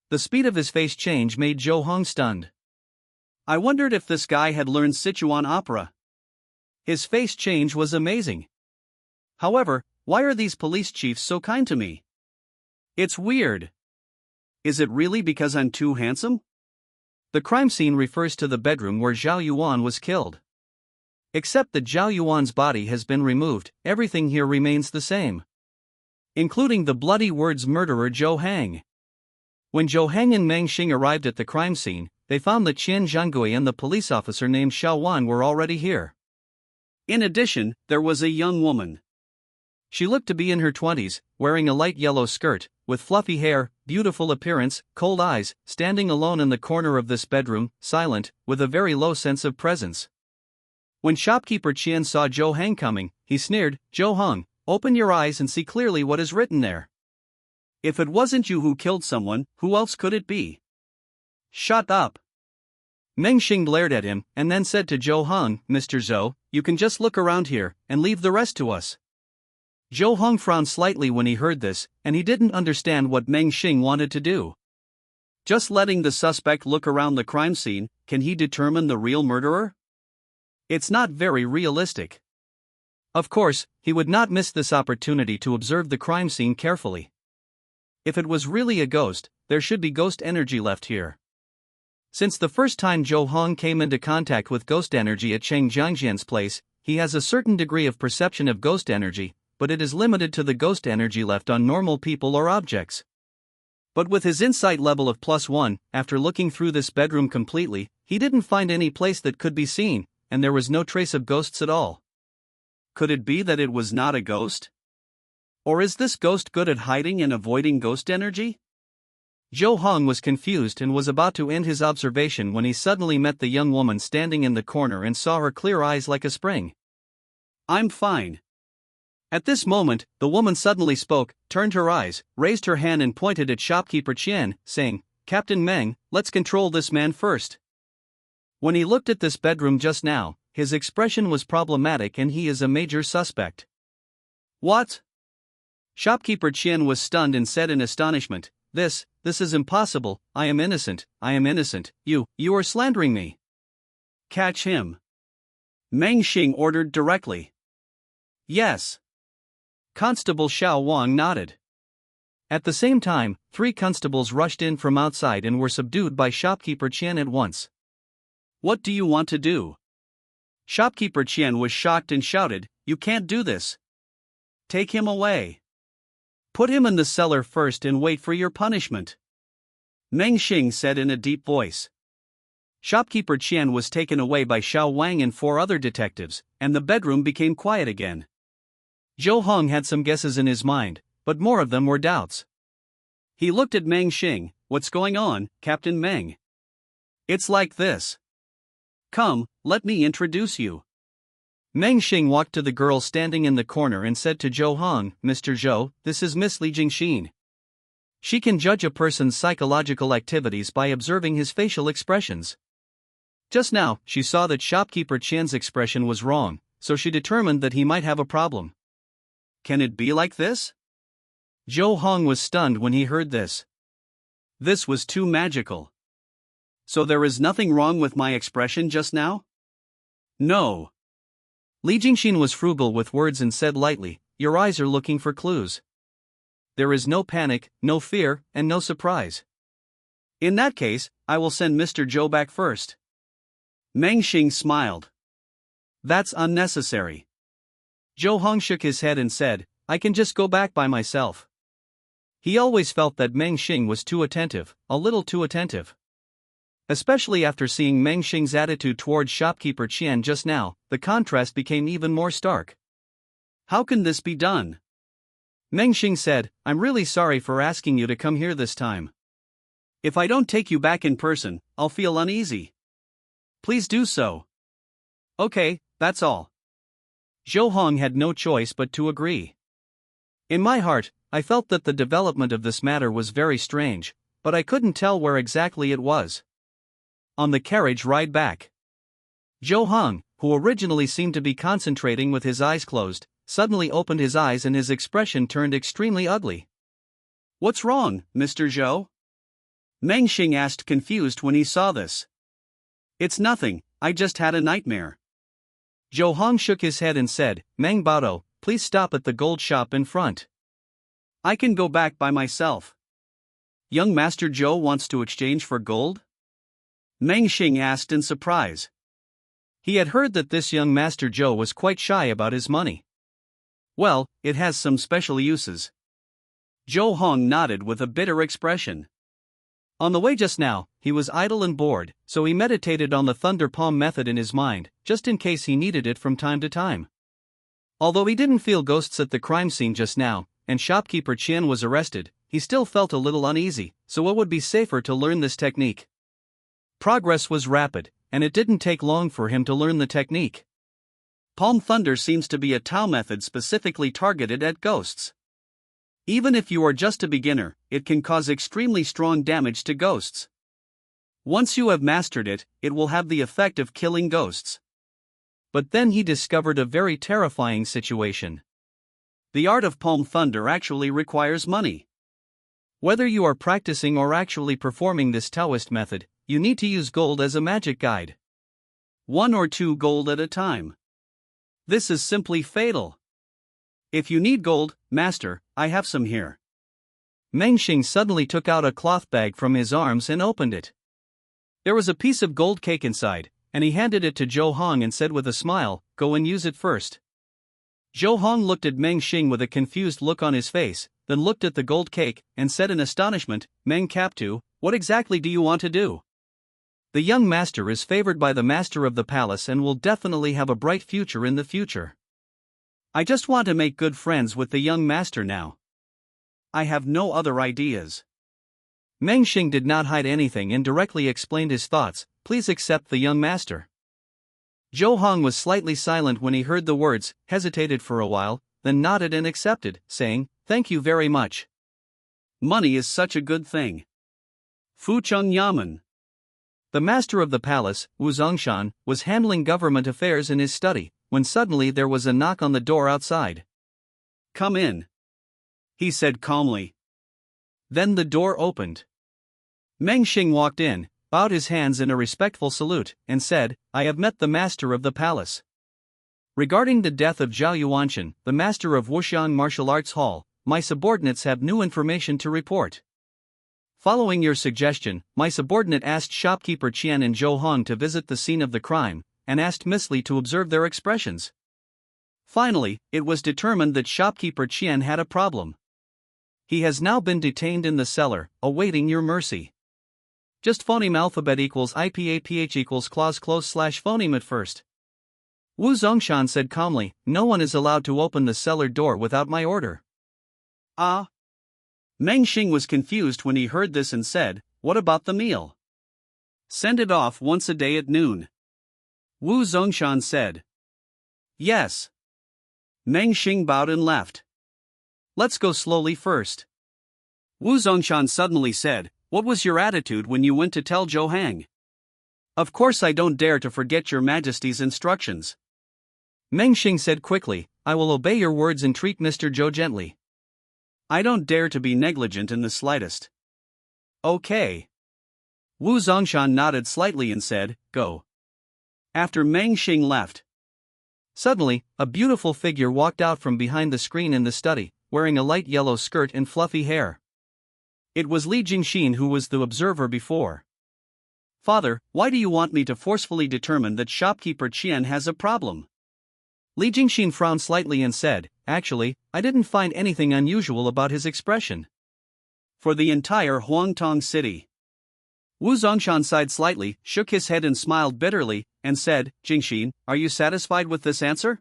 S1: The speed of his face change made Zhou Hong stunned. I wondered if this guy had learned Sichuan opera. His face change was amazing. However, why are these police chiefs so kind to me? It's weird. Is it really because I'm too handsome? The crime scene refers to the bedroom where Zhao Yuan was killed. Except that Zhao Yuan's body has been removed, everything here remains the same. Including the bloody words murderer Zhou Hang. When Zhou Hang and Meng Xing arrived at the crime scene, they found that Qian Zhanggui and the police officer named Xiao Wan were already here. In addition, there was a young woman. She looked to be in her 20s, wearing a light yellow skirt, with fluffy hair, beautiful appearance, cold eyes, standing alone in the corner of this bedroom, silent, with a very low sense of presence. When Shopkeeper Qian saw Zhou Hang coming, he sneered, Zhou Hong, open your eyes and see clearly what is written there. If it wasn't you who killed someone, who else could it be? Shut up. Meng Xing glared at him, and then said to Zhou Hong, Mr. Zhou, you can just look around here, and leave the rest to us. Zhou Hong frowned slightly when he heard this, and he didn't understand what Meng Xing wanted to do. Just letting the suspect look around the crime scene, can he determine the real murderer? It's not very realistic. Of course, he would not miss this opportunity to observe the crime scene carefully. If it was really a ghost, there should be ghost energy left here. Since the first time Zhou Hong came into contact with ghost energy at Cheng Jiangjian's place, he has a certain degree of perception of ghost energy, but it is limited to the ghost energy left on normal people or objects. But with his insight level of +1, after looking through this bedroom completely, he didn't find any place that could be seen, and there was no trace of ghosts at all. Could it be that it was not a ghost? Or is this ghost good at hiding and avoiding ghost energy? Zhou Hong was confused and was about to end his observation when he suddenly met the young woman standing in the corner and saw her clear eyes like a spring. I'm fine. At this moment, the woman suddenly spoke, turned her eyes, raised her hand and pointed at Shopkeeper Qian, saying, Captain Meng, let's control this man first. When he looked at this bedroom just now, his expression was problematic and he is a major suspect. What? Shopkeeper Qian was stunned and said in astonishment, This is impossible, I am innocent, you are slandering me. Catch him. Meng Xing ordered directly. Yes. Constable Xiao Wang nodded. At the same time, 3 constables rushed in from outside and were subdued by Shopkeeper Qian at once. What do you want to do? Shopkeeper Qian was shocked and shouted, You can't do this. Take him away. Put him in the cellar first and wait for your punishment. Meng Xing said in a deep voice. Shopkeeper Qian was taken away by Xiao Wang and 4 other detectives, and the bedroom became quiet again. Zhou Hong had some guesses in his mind, but more of them were doubts. He looked at Meng Xing, What's going on, Captain Meng? It's like this. Come, let me introduce you. Meng Xing walked to the girl standing in the corner and said to Zhou Hong, Mr. Zhou, this is Miss Li Jingxin. She can judge a person's psychological activities by observing his facial expressions. Just now, she saw that Shopkeeper Qian's expression was wrong, so she determined that he might have a problem. Can it be like this? Zhou Hong was stunned when he heard this. This was too magical. So there is nothing wrong with my expression just now? No. Li Jingxin was frugal with words and said lightly, Your eyes are looking for clues. there is no panic, no fear, and no surprise. In that case, I will send Mr. Zhou back first. Meng Xing smiled. That's unnecessary. Zhou Hong shook his head and said, I can just go back by myself. He always felt that Meng Xing was too attentive, a little too attentive. Especially after seeing Meng Xing's attitude towards shopkeeper Qian just now, the contrast became even more stark. How can this be done? Meng Xing said, I'm really sorry for asking you to come here this time. If I don't take you back in person, I'll feel uneasy. Please do so. Okay, that's all. Zhou Hong had no choice but to agree. In my heart, I felt that the development of this matter was very strange, but I couldn't tell where exactly it was. On the carriage ride back, Zhou Hong, who originally seemed to be concentrating with his eyes closed, suddenly opened his eyes and his expression turned extremely ugly. What's wrong, Mr. Zhou? Meng Xing asked, confused when he saw this. It's nothing, I just had a nightmare. Zhou Hong shook his head and said, Meng Baotou, please stop at the gold shop in front. I can go back by myself. Young Master Zhou wants to exchange for gold? Meng Xing asked in surprise. He had heard that this young Master Zhou was quite shy about his money. Well, it has some special uses. Zhou Hong nodded with a bitter expression. On the way just now, he was idle and bored, so he meditated on the thunder palm method in his mind, just in case he needed it from time to time. Although he didn't feel ghosts at the crime scene just now, and shopkeeper Qian was arrested, he still felt a little uneasy, so it would be safer to learn this technique. Progress was rapid, and it didn't take long for him to learn the technique. Palm thunder seems to be a Tao method specifically targeted at ghosts. Even if you are just a beginner, it can cause extremely strong damage to ghosts. Once you have mastered it, it will have the effect of killing ghosts. But then he discovered a very terrifying situation. The art of palm thunder actually requires money. Whether you are practicing or actually performing this Taoist method, you need to use gold as a magic guide. 1 or 2 gold at a time. This is simply fatal. If you need gold, master, I have some here. Meng Xing suddenly took out a cloth bag from his arms and opened it. There was a piece of gold cake inside, and he handed it to Zhou Hong and said with a smile, go and use it first. Zhou Hong looked at Meng Xing with a confused look on his face, then looked at the gold cake, and said in astonishment, Meng Captu, what exactly do you want to do? The young master is favored by the master of the palace and will definitely have a bright future in the future. I just want to make good friends with the young master now. I have no other ideas. Meng Xing did not hide anything and directly explained his thoughts, please accept the young master. Zhou Hong was slightly silent when he heard the words, hesitated for a while, then nodded and accepted, saying, thank you very much. Money is such a good thing. Fucheng Yamen. The master of the palace, Wu Zongshan, was handling government affairs in his study, when suddenly there was a knock on the door outside. Come in, he said calmly. Then the door opened. Meng Xing walked in, bowed his hands in a respectful salute, and said, I have met the master of the palace. Regarding the death of Zhao Yuanshan, the master of Wuxian Martial Arts Hall, my subordinates have new information to report. Following your suggestion, my subordinate asked shopkeeper Qian and Zhou Hong to visit the scene of the crime, and asked Miss Li to observe their expressions. Finally, it was determined that shopkeeper Qian had a problem. He has now been detained in the cellar, awaiting your mercy. Just phoneme alphabet equals IPAPH equals clause close slash phoneme at first. Wu Zongshan said calmly, no one is allowed to open the cellar door without my order. Ah. Meng Xing was confused when he heard this and said, what about the meal? Send it off once a day at noon. Wu Zongshan said. Yes. Meng Xing bowed and left. Let's go slowly first. Wu Zongshan suddenly said, what was your attitude when you went to tell Zhou Hang? Of course I don't dare to forget your majesty's instructions. Meng Xing said quickly, I will obey your words and treat Mr. Zhou gently. I don't dare to be negligent in the slightest. Okay. Wu Zongshan nodded slightly and said, go. After Meng Xing left, suddenly, a beautiful figure walked out from behind the screen in the study, wearing a light yellow skirt and fluffy hair. It was Li Jingxin who was the observer before. "Father, why do you want me to forcefully determine that shopkeeper Qian has a problem?" Li Jingxin frowned slightly and said, "Actually, I didn't find anything unusual about his expression." For the entire Huangtong city. Wu Zongshan sighed slightly, shook his head and smiled bitterly, and said, "Jingxin, are you satisfied with this answer?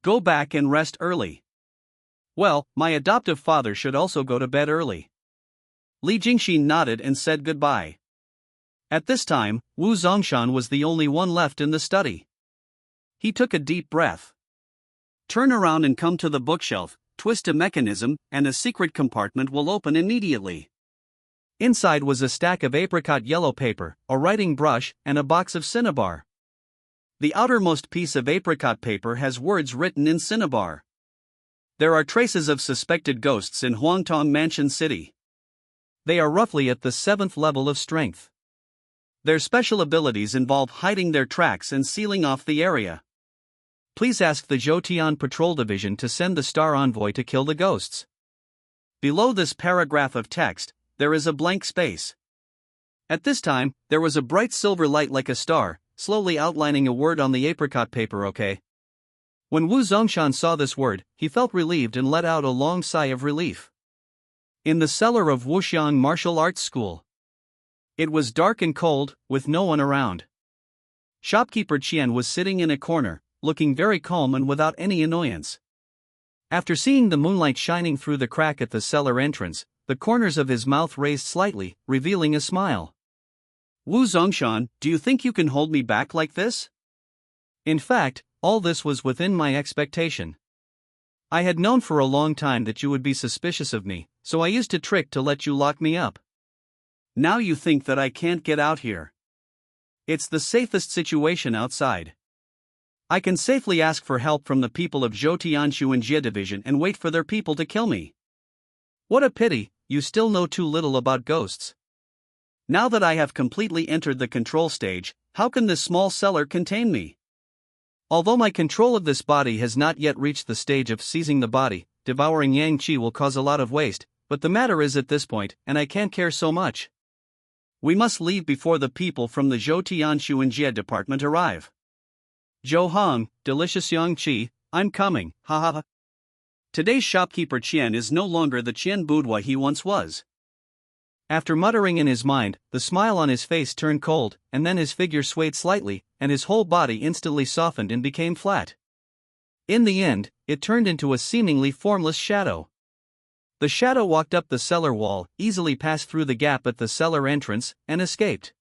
S1: Go back and rest early." "Well, my adoptive father should also go to bed early." Li Jingxin nodded and said goodbye. At this time, Wu Zongshan was the only one left in the study. He took a deep breath. "Turn around and come to the bookshelf, twist a mechanism, and a secret compartment will open immediately." Inside was a stack of apricot yellow paper, a writing brush, and a box of cinnabar. The outermost piece of apricot paper has words written in cinnabar. "There are traces of suspected ghosts in Huangtong Mansion City. They are roughly at the 7th level of strength. Their special abilities involve hiding their tracks and sealing off the area. Please ask the Zhoutian Patrol Division to send the Star Envoy to kill the ghosts." Below this paragraph of text, there is a blank space. At this time, there was a bright silver light like a star, slowly outlining a word on the apricot paper. "Okay." When Wu Zongshan saw this word, he felt relieved and let out a long sigh of relief. In the cellar of Wuxiang Martial Arts School. It was dark and cold, with no one around. Shopkeeper Qian was sitting in a corner, looking very calm and without any annoyance. After seeing the moonlight shining through the crack at the cellar entrance, the corners of his mouth raised slightly, revealing a smile. "Wu Zongshan, do you think you can hold me back like this?" "In fact, all this was within my expectation. I had known for a long time that you would be suspicious of me, so I used a trick to let you lock me up. Now you think that I can't get out here. It's the safest situation outside. I can safely ask for help from the people of Zhoutianshu and Jie Division and wait for their people to kill me. What a pity, you still know too little about ghosts. Now that I have completely entered the control stage, how can this small cellar contain me? Although my control of this body has not yet reached the stage of seizing the body, devouring Yang Qi will cause a lot of waste, but the matter is at this point, and I can't care so much. We must leave before the people from the Zhoutianshu and Jie department arrive. Zhou Hong, delicious Yang Qi, I'm coming, ha ha ha. Today's shopkeeper Qian is no longer the Qian boudoir he once was." After muttering in his mind, the smile on his face turned cold, and then his figure swayed slightly, and his whole body instantly softened and became flat. In the end, it turned into a seemingly formless shadow. The shadow walked up the cellar wall, easily passed through the gap at the cellar entrance, and escaped.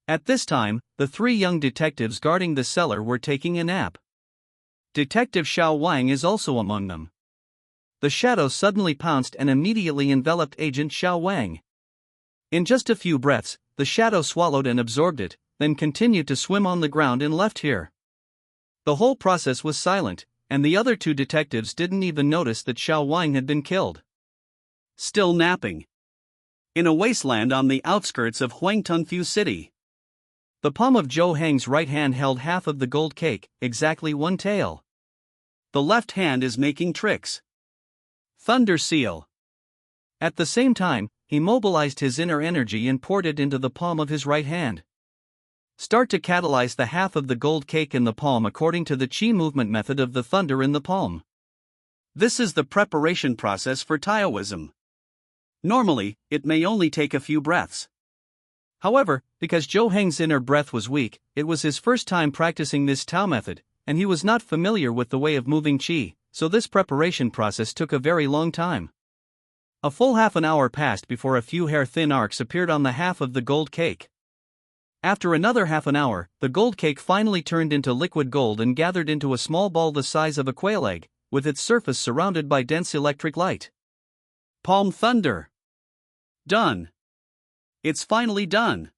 S1: At this time, the 3 young detectives guarding the cellar were taking a nap. Detective Xiao Wang is also among them. The shadow suddenly pounced and immediately enveloped Agent Xiao Wang. In just a few breaths, the shadow swallowed and absorbed it, then continued to swim on the ground and left here. The whole process was silent, and the other 2 detectives didn't even notice that Xiao Wang had been killed. Still napping. In a wasteland on the outskirts of Huangtongfu City. The palm of Zhou Heng's right hand held half of the gold cake, exactly 1 tael. The left hand is making tricks. Thunder Seal. At the same time, he mobilized his inner energy and poured it into the palm of his right hand. Start to catalyze the half of the gold cake in the palm according to the Qi movement method of the thunder in the palm. This is the preparation process for Taoism. Normally, it may only take a few breaths. However, because Zhou Heng's inner breath was weak, it was his first time practicing this Tao method, and he was not familiar with the way of moving Qi, so this preparation process took a very long time. A full half an hour passed before a few hair-thin arcs appeared on the half of the gold cake. After another half an hour, the gold cake finally turned into liquid gold and gathered into a small ball the size of a quail egg, with its surface surrounded by dense electric light. Palm thunder. Done. It's finally done.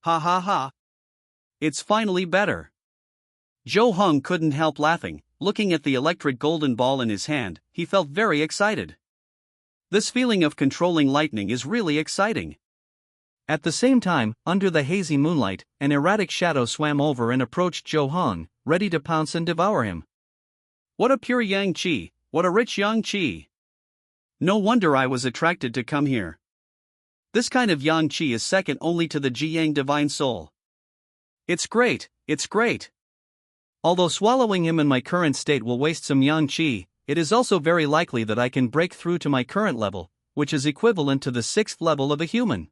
S1: Ha ha ha. It's finally better. Zhou Hong couldn't help laughing. Looking at the electric golden ball in his hand, he felt very excited. This feeling of controlling lightning is really exciting. At the same time, under the hazy moonlight, an erratic shadow swam over and approached Zhou Hong, ready to pounce and devour him. What a pure Yang Qi, what a rich yang qi. No wonder I was attracted to come here. This kind of yang qi is second only to the Jiyang divine soul. It's great, it's great. Although swallowing him in my current state will waste some yang qi, it is also very likely that I can break through to my current level, which is equivalent to the 6th level of a human.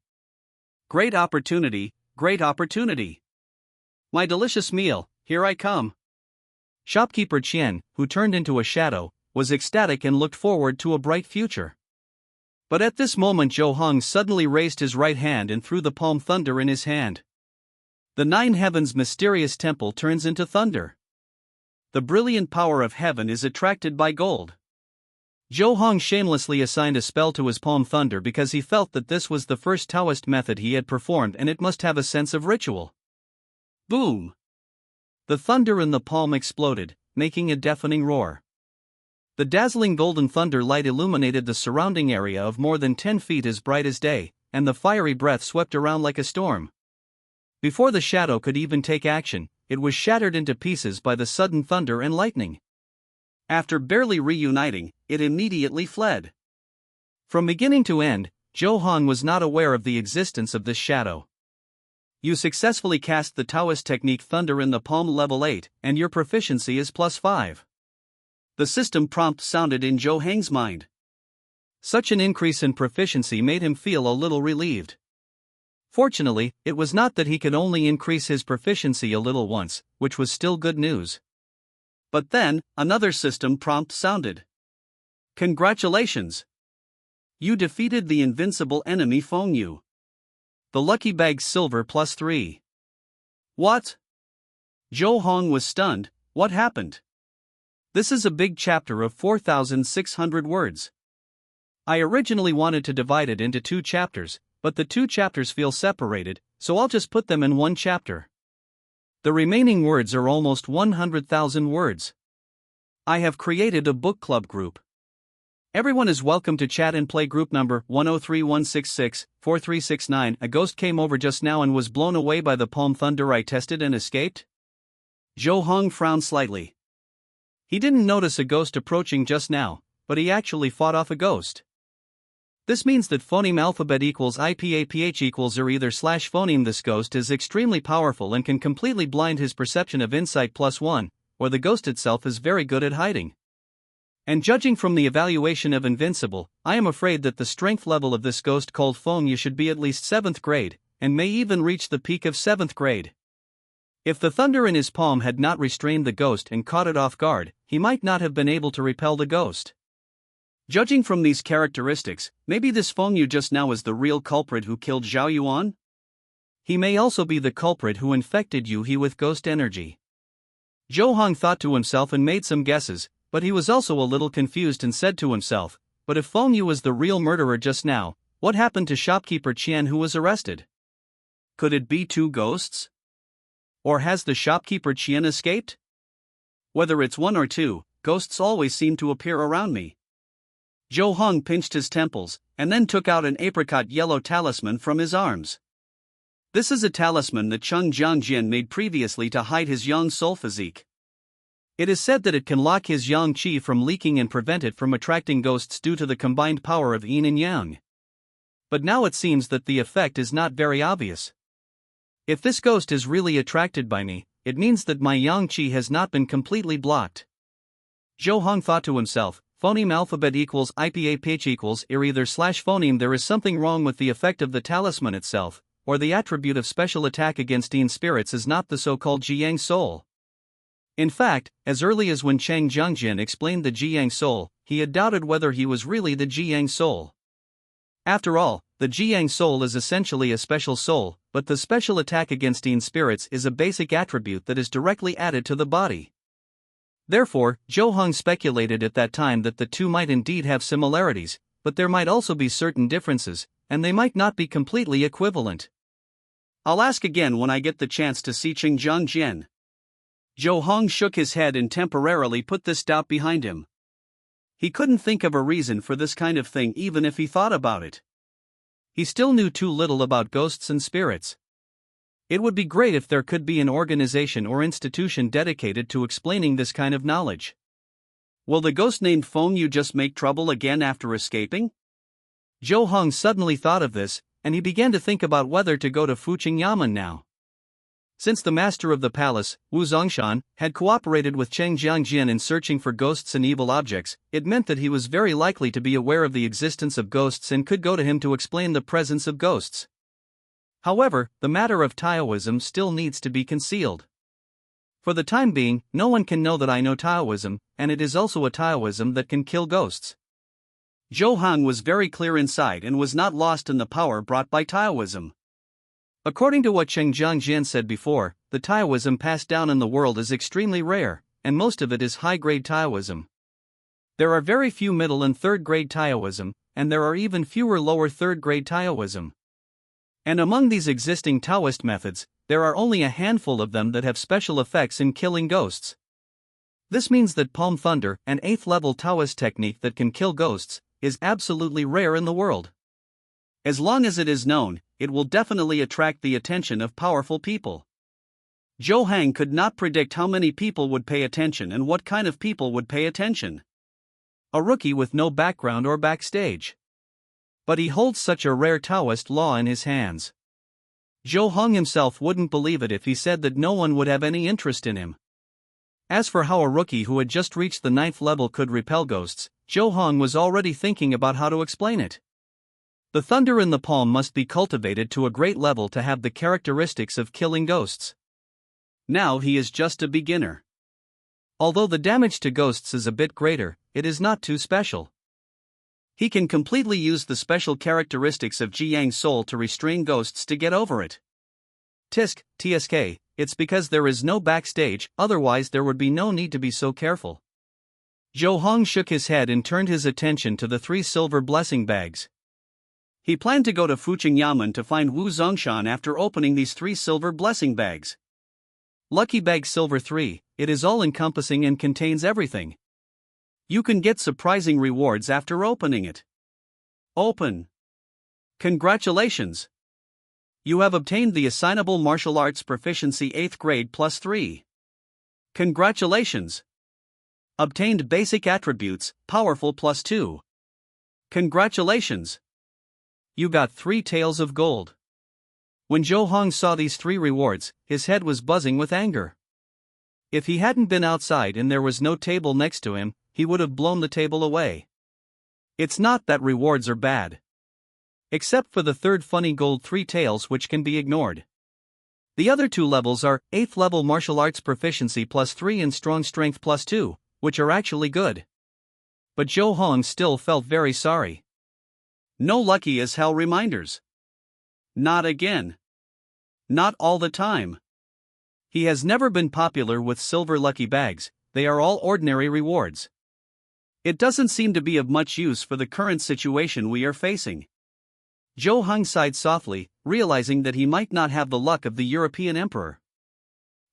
S1: Great opportunity, great opportunity. My delicious meal, here I come. Shopkeeper Qian, who turned into a shadow, was ecstatic and looked forward to a bright future. But at this moment Zhou Hong suddenly raised his right hand and threw the palm thunder in his hand. The 9 heavens mysterious temple turns into thunder. The brilliant power of heaven is attracted by gold. Zhou Hong shamelessly assigned a spell to his palm thunder because he felt that this was the first Taoist method he had performed and it must have a sense of ritual. Boom! The thunder in the palm exploded, making a deafening roar. The dazzling golden thunder light illuminated the surrounding area of more than 10 feet as bright as day, and the fiery breath swept around like a storm. Before the shadow could even take action, it was shattered into pieces by the sudden thunder and lightning. After barely reuniting, it immediately fled. From beginning to end, Zhou Hong was not aware of the existence of this shadow. You successfully cast the Taoist technique Thunder in the Palm level 8, and your proficiency is +5. The system prompt sounded in Zhou Hong's mind. Such an increase in proficiency made him feel a little relieved. Fortunately, it was not that he could only increase his proficiency a little once, which was still good news. But then, another system prompt sounded. Congratulations! You defeated the invincible enemy Feng Yu. The lucky bag's silver +3. What? Zhou Hong was stunned. What happened? This is a big chapter of 4,600 words. I originally wanted to divide it into 2 chapters, but the 2 chapters feel separated, so I'll just put them in 1 chapter. The remaining words are almost 100,000 words. I have created a book club group. Everyone is welcome to chat and play. Group number 10316643369. A ghost came over just now and was blown away by the palm thunder I tested and escaped. Zhou Hong frowned slightly. He didn't notice a ghost approaching just now, but he actually fought off a ghost. This means that phoneme alphabet equals IPAPH equals or either slash phoneme. This ghost is extremely powerful and can completely blind his perception of insight +1, or the ghost itself is very good at hiding. And judging from the evaluation of invincible, I am afraid that the strength level of this ghost called Feng Yu should be at least 7th grade, and may even reach the peak of 7th grade. If the thunder in his palm had not restrained the ghost and caught it off guard, he might not have been able to repel the ghost. Judging from these characteristics, maybe this Feng Yu just now is the real culprit who killed Zhao Yuan? He may also be the culprit who infected Yu He with ghost energy. Zhou Hong thought to himself and made some guesses, but he was also a little confused and said to himself, but if Feng Yu was the real murderer just now, what happened to shopkeeper Qian who was arrested? Could it be 2 ghosts? Or has the shopkeeper Qian escaped? Whether it's 1 or 2, ghosts always seem to appear around me. Zhou Hong pinched his temples, and then took out an apricot yellow talisman from his arms. This is a talisman that Cheng Jiangjin made previously to hide his yang soul physique. It is said that it can lock his yang qi from leaking and prevent it from attracting ghosts due to the combined power of yin and yang. But now it seems that the effect is not very obvious. If this ghost is really attracted by me, it means that my yang qi has not been completely blocked. Zhou Hong thought to himself, phoneme alphabet equals IPAPH equals or either slash phoneme. There is something wrong with the effect of the talisman itself, or the attribute of special attack against yin spirits is not the so-called Jiyang soul. In fact, as early as when Cheng Jiangjin explained the Jiyang soul, he had doubted whether he was really the Jiyang soul. After all, the Jiyang soul is essentially a special soul, but the special attack against yin spirits is a basic attribute that is directly added to the body. Therefore, Zhou Hong speculated at that time that the two might indeed have similarities, but there might also be certain differences, and they might not be completely equivalent. I'll ask again when I get the chance to see Cheng Jiangjin. Zhou Hong shook his head and temporarily put this doubt behind him. He couldn't think of a reason for this kind of thing even if he thought about it. He still knew too little about ghosts and spirits. It would be great if there could be an organization or institution dedicated to explaining this kind of knowledge. Will the ghost named Phone You just make trouble again after escaping? Zhou Hong suddenly thought of this, and he began to think about whether to go to Fuqing Yamen now. Since the master of the palace, Wu Zongshan, had cooperated with Cheng Jiangjin in searching for ghosts and evil objects, it meant that he was very likely to be aware of the existence of ghosts and could go to him to explain the presence of ghosts. However, the matter of Taoism still needs to be concealed. For the time being, no one can know that I know Taoism, and it is also a Taoism that can kill ghosts. Zhou Hong was very clear inside and was not lost in the power brought by Taoism. According to what Cheng Jiangjin said before, the Taoism passed down in the world is extremely rare, and most of it is high-grade Taoism. There are very few middle and third-grade Taoism, and there are even fewer lower third-grade Taoism. And among these existing Taoist methods, there are only a handful of them that have special effects in killing ghosts. This means that Palm Thunder, an 8th-level Taoist technique that can kill ghosts, is absolutely rare in the world. As long as it is known, it will definitely attract the attention of powerful people. Zhou Hong could not predict how many people would pay attention and what kind of people would pay attention. A rookie with no background or backstage. But he holds such a rare Taoist law in his hands. Zhou Hong himself wouldn't believe it if he said that no one would have any interest in him. As for how a rookie who had just reached the 9th level could repel ghosts, Zhou Hong was already thinking about how to explain it. The thunder in the palm must be cultivated to a great level to have the characteristics of killing ghosts. Now he is just a beginner. Although the damage to ghosts is a bit greater, it is not too special. He can completely use the special characteristics of Jiyang's soul to restrain ghosts to get over it. TSK, it's because there is no backstage, otherwise there would be no need to be so careful. Zhou Hong shook his head and turned his attention to the 3 silver blessing bags. He planned to go to Fuqing Yamen to find Wu Zongshan after opening these 3 silver blessing bags. Lucky Bag Silver 3, it is all-encompassing and contains everything. You can get surprising rewards after opening it. Open. Congratulations! You have obtained the assignable martial arts proficiency 8th grade plus 3. Congratulations! Obtained basic attributes, powerful plus 2. Congratulations! You got 3 taels of gold. When Zhou Hong saw these 3 rewards, his head was buzzing with anger. If he hadn't been outside and there was no table next to him, he would have blown the table away. It's not that rewards are bad. Except for the 3rd funny gold 3 taels which can be ignored. The other 2 levels are 8th level martial arts proficiency plus 3 and strong strength plus 2, which are actually good. But Zhou Hong still felt very sorry. No lucky as hell reminders. Not again. Not all the time. He has never been popular with silver lucky bags, they are all ordinary rewards. It doesn't seem to be of much use for the current situation we are facing. Zhou Hong sighed softly, realizing that he might not have the luck of the European emperor.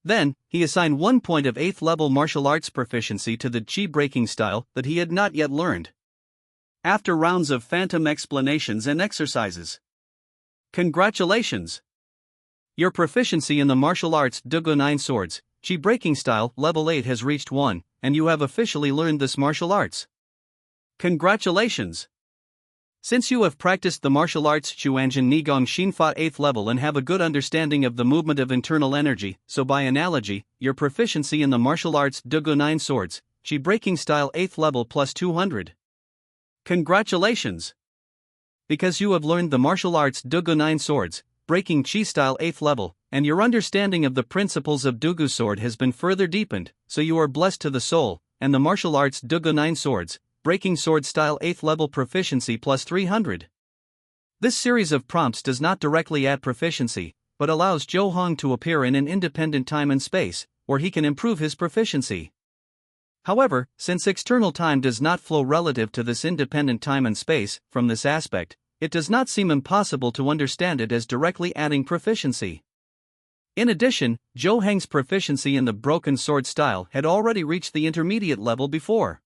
S1: Then, he assigned 1 point of 8th level martial arts proficiency to the chi breaking style that he had not yet learned. After rounds of phantom explanations and exercises. Congratulations! Your proficiency in the martial arts Dugu 9 swords, chi breaking style level 8 has reached 1, and you have officially learned this martial arts. Congratulations! Since you have practiced the martial arts Chuanjin Nigong Xinfa 8th level and have a good understanding of the movement of internal energy, so by analogy, your proficiency in the martial arts Dugu 9 swords, chi breaking style 8th level plus 200. Congratulations! Because you have learned the martial arts Dugu 9 swords, breaking chi style 8th level, and your understanding of the principles of Dugu sword has been further deepened, so you are blessed to the soul, and the martial arts Dugu 9 swords, breaking sword style 8th level proficiency plus 300. This series of prompts does not directly add proficiency, but allows Zhou Hong to appear in an independent time and space, where he can improve his proficiency. However, since external time does not flow relative to this independent time and space, from this aspect, it does not seem impossible to understand it as directly adding proficiency. In addition, Zhou Hong's proficiency in the broken sword style had already reached the intermediate level before.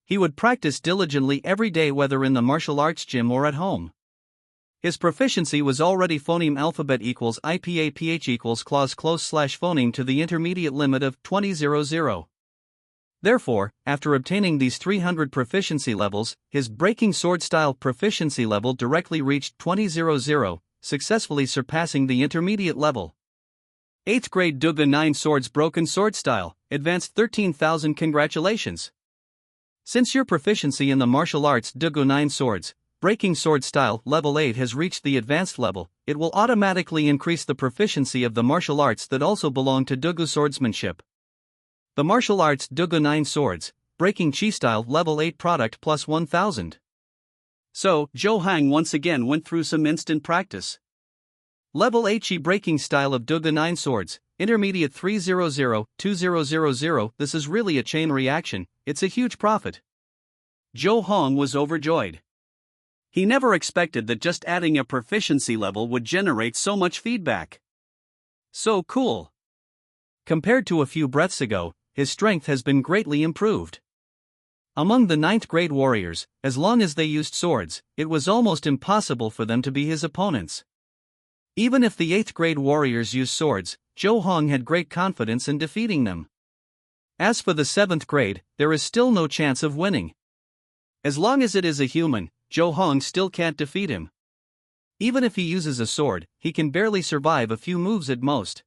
S1: He would practice diligently every day whether in the martial arts gym or at home. His proficiency was already phoneme alphabet equals IPA PH equals clause close slash phoneme to the intermediate limit of 2000. Therefore, after obtaining these 300 proficiency levels, his breaking sword style proficiency level directly reached 2000, successfully surpassing the intermediate level. 8th grade Duga 9 Swords Broken Sword Style, advanced 13,000. Congratulations! Since your proficiency in the martial arts Duga 9 Swords, Breaking Sword Style level 8 has reached the advanced level, it will automatically increase the proficiency of the martial arts that also belong to Dugu swordsmanship. The martial arts Duga 9 Swords, Breaking Chi Style level 8 product plus 1000. So, Zhou Hang once again went through some instant practice. Level 8 Chi Breaking Style of Duga 9 Swords, Intermediate 300, 2000. This is really a chain reaction, it's a huge profit. Zhou Hong was overjoyed. He never expected that just adding a proficiency level would generate so much feedback. So cool. Compared to a few breaths ago, his strength has been greatly improved. Among the 9th grade warriors, as long as they used swords, it was almost impossible for them to be his opponents. Even if the 8th grade warriors used swords, Zhou Hong had great confidence in defeating them. As for the 7th grade, there is still no chance of winning. As long as it is a human, Zhou Hong still can't defeat him. Even if he uses a sword, he can barely survive a few moves at most.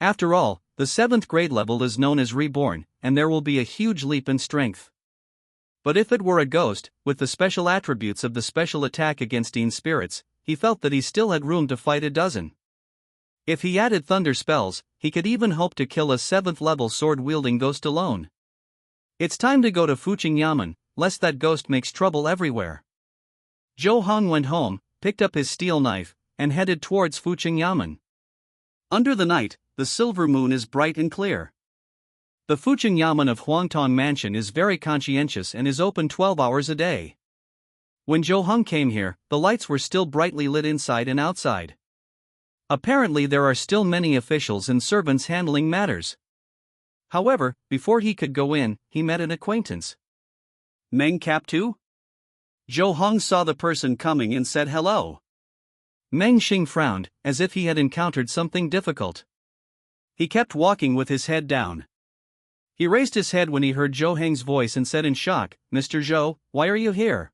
S1: After all, the 7th grade level is known as reborn, and there will be a huge leap in strength. But if it were a ghost, with the special attributes of the special attack against Dean spirits, he felt that he still had room to fight a dozen. If he added thunder spells, he could even hope to kill a 7th level sword-wielding ghost alone. It's time to go to Fuqing Yamen, lest that ghost makes trouble everywhere. Zhou Hong went home, picked up his steel knife, and headed towards Fuqing Yamen. Under the night, the silver moon is bright and clear. The Fuqing Yamen of Huangtong Mansion is very conscientious and is open 12 hours a day. When Zhou Hong came here, the lights were still brightly lit inside and outside. Apparently there are still many officials and servants handling matters. However, before he could go in, he met an acquaintance. Meng Cap too? Zhou Hong saw the person coming and said hello. Meng Xing frowned, as if he had encountered something difficult. He kept walking with his head down. He raised his head when he heard Zhou Heng's voice and said in shock, "Mr. Zhou, why are you here?"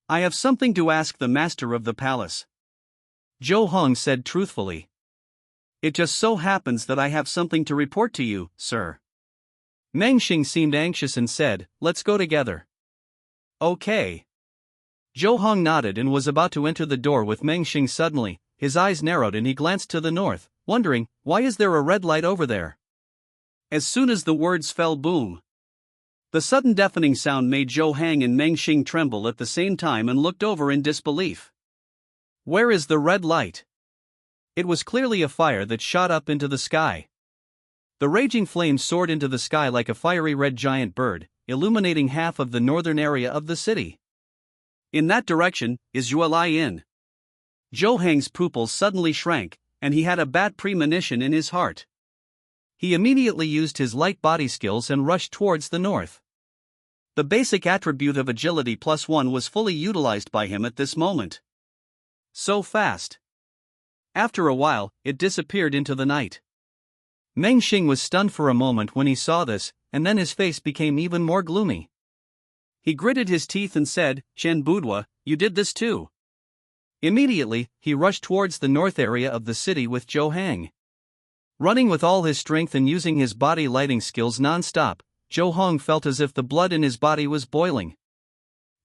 S1: "I have something to ask the master of the palace." Zhou Hong said truthfully. "It just so happens that I have something to report to you, sir." Meng Xing seemed anxious and said, "Let's go together." "Okay." Zhou Hong nodded and was about to enter the door with Meng Xing. Suddenly, his eyes narrowed and he glanced to the north, wondering, why is there a red light over there? As soon as the words fell, boom. The sudden deafening sound made Zhou Hang and Meng Xing tremble at the same time and looked over in disbelief. Where is the red light? It was clearly a fire that shot up into the sky. The raging flames soared into the sky like a fiery red giant bird, illuminating half of the northern area of the city. In that direction is Yuelai Inn. Zhou Hang's pupils suddenly shrank, and he had a bad premonition in his heart. He immediately used his light body skills and rushed towards the north. The basic attribute of agility +1 was fully utilized by him at this moment. So fast. After a while, it disappeared into the night. Meng Xing was stunned for a moment when he saw this, and then his face became even more gloomy. He gritted his teeth and said, "Chen Boudoir, you did this too." Immediately, he rushed towards the north area of the city with Zhou Hang. Running with all his strength and using his body lighting skills non-stop, Zhou Hong felt as if the blood in his body was boiling.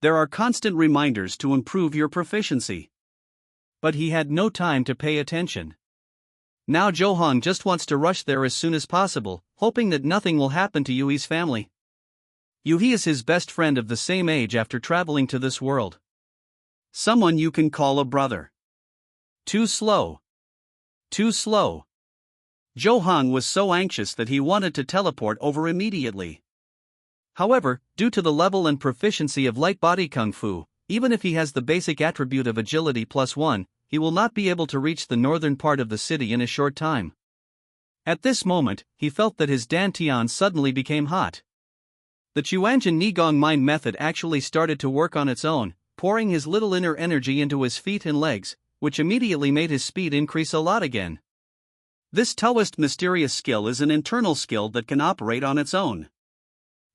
S1: There are constant reminders to improve your proficiency. But he had no time to pay attention. Now Zhou Hong just wants to rush there as soon as possible, hoping that nothing will happen to Yui's family. Yui is his best friend of the same age after traveling to this world. Someone you can call a brother. Too slow. Too slow. Zhou Hong was so anxious that he wanted to teleport over immediately. However, due to the level and proficiency of light body kung fu, even if he has the basic attribute of agility +1, he will not be able to reach the northern part of the city in a short time. At this moment, he felt that his dantian suddenly became hot. The Chuanjin Nigong mind method actually started to work on its own, pouring his little inner energy into his feet and legs, which immediately made his speed increase a lot again. This Taoist mysterious skill is an internal skill that can operate on its own.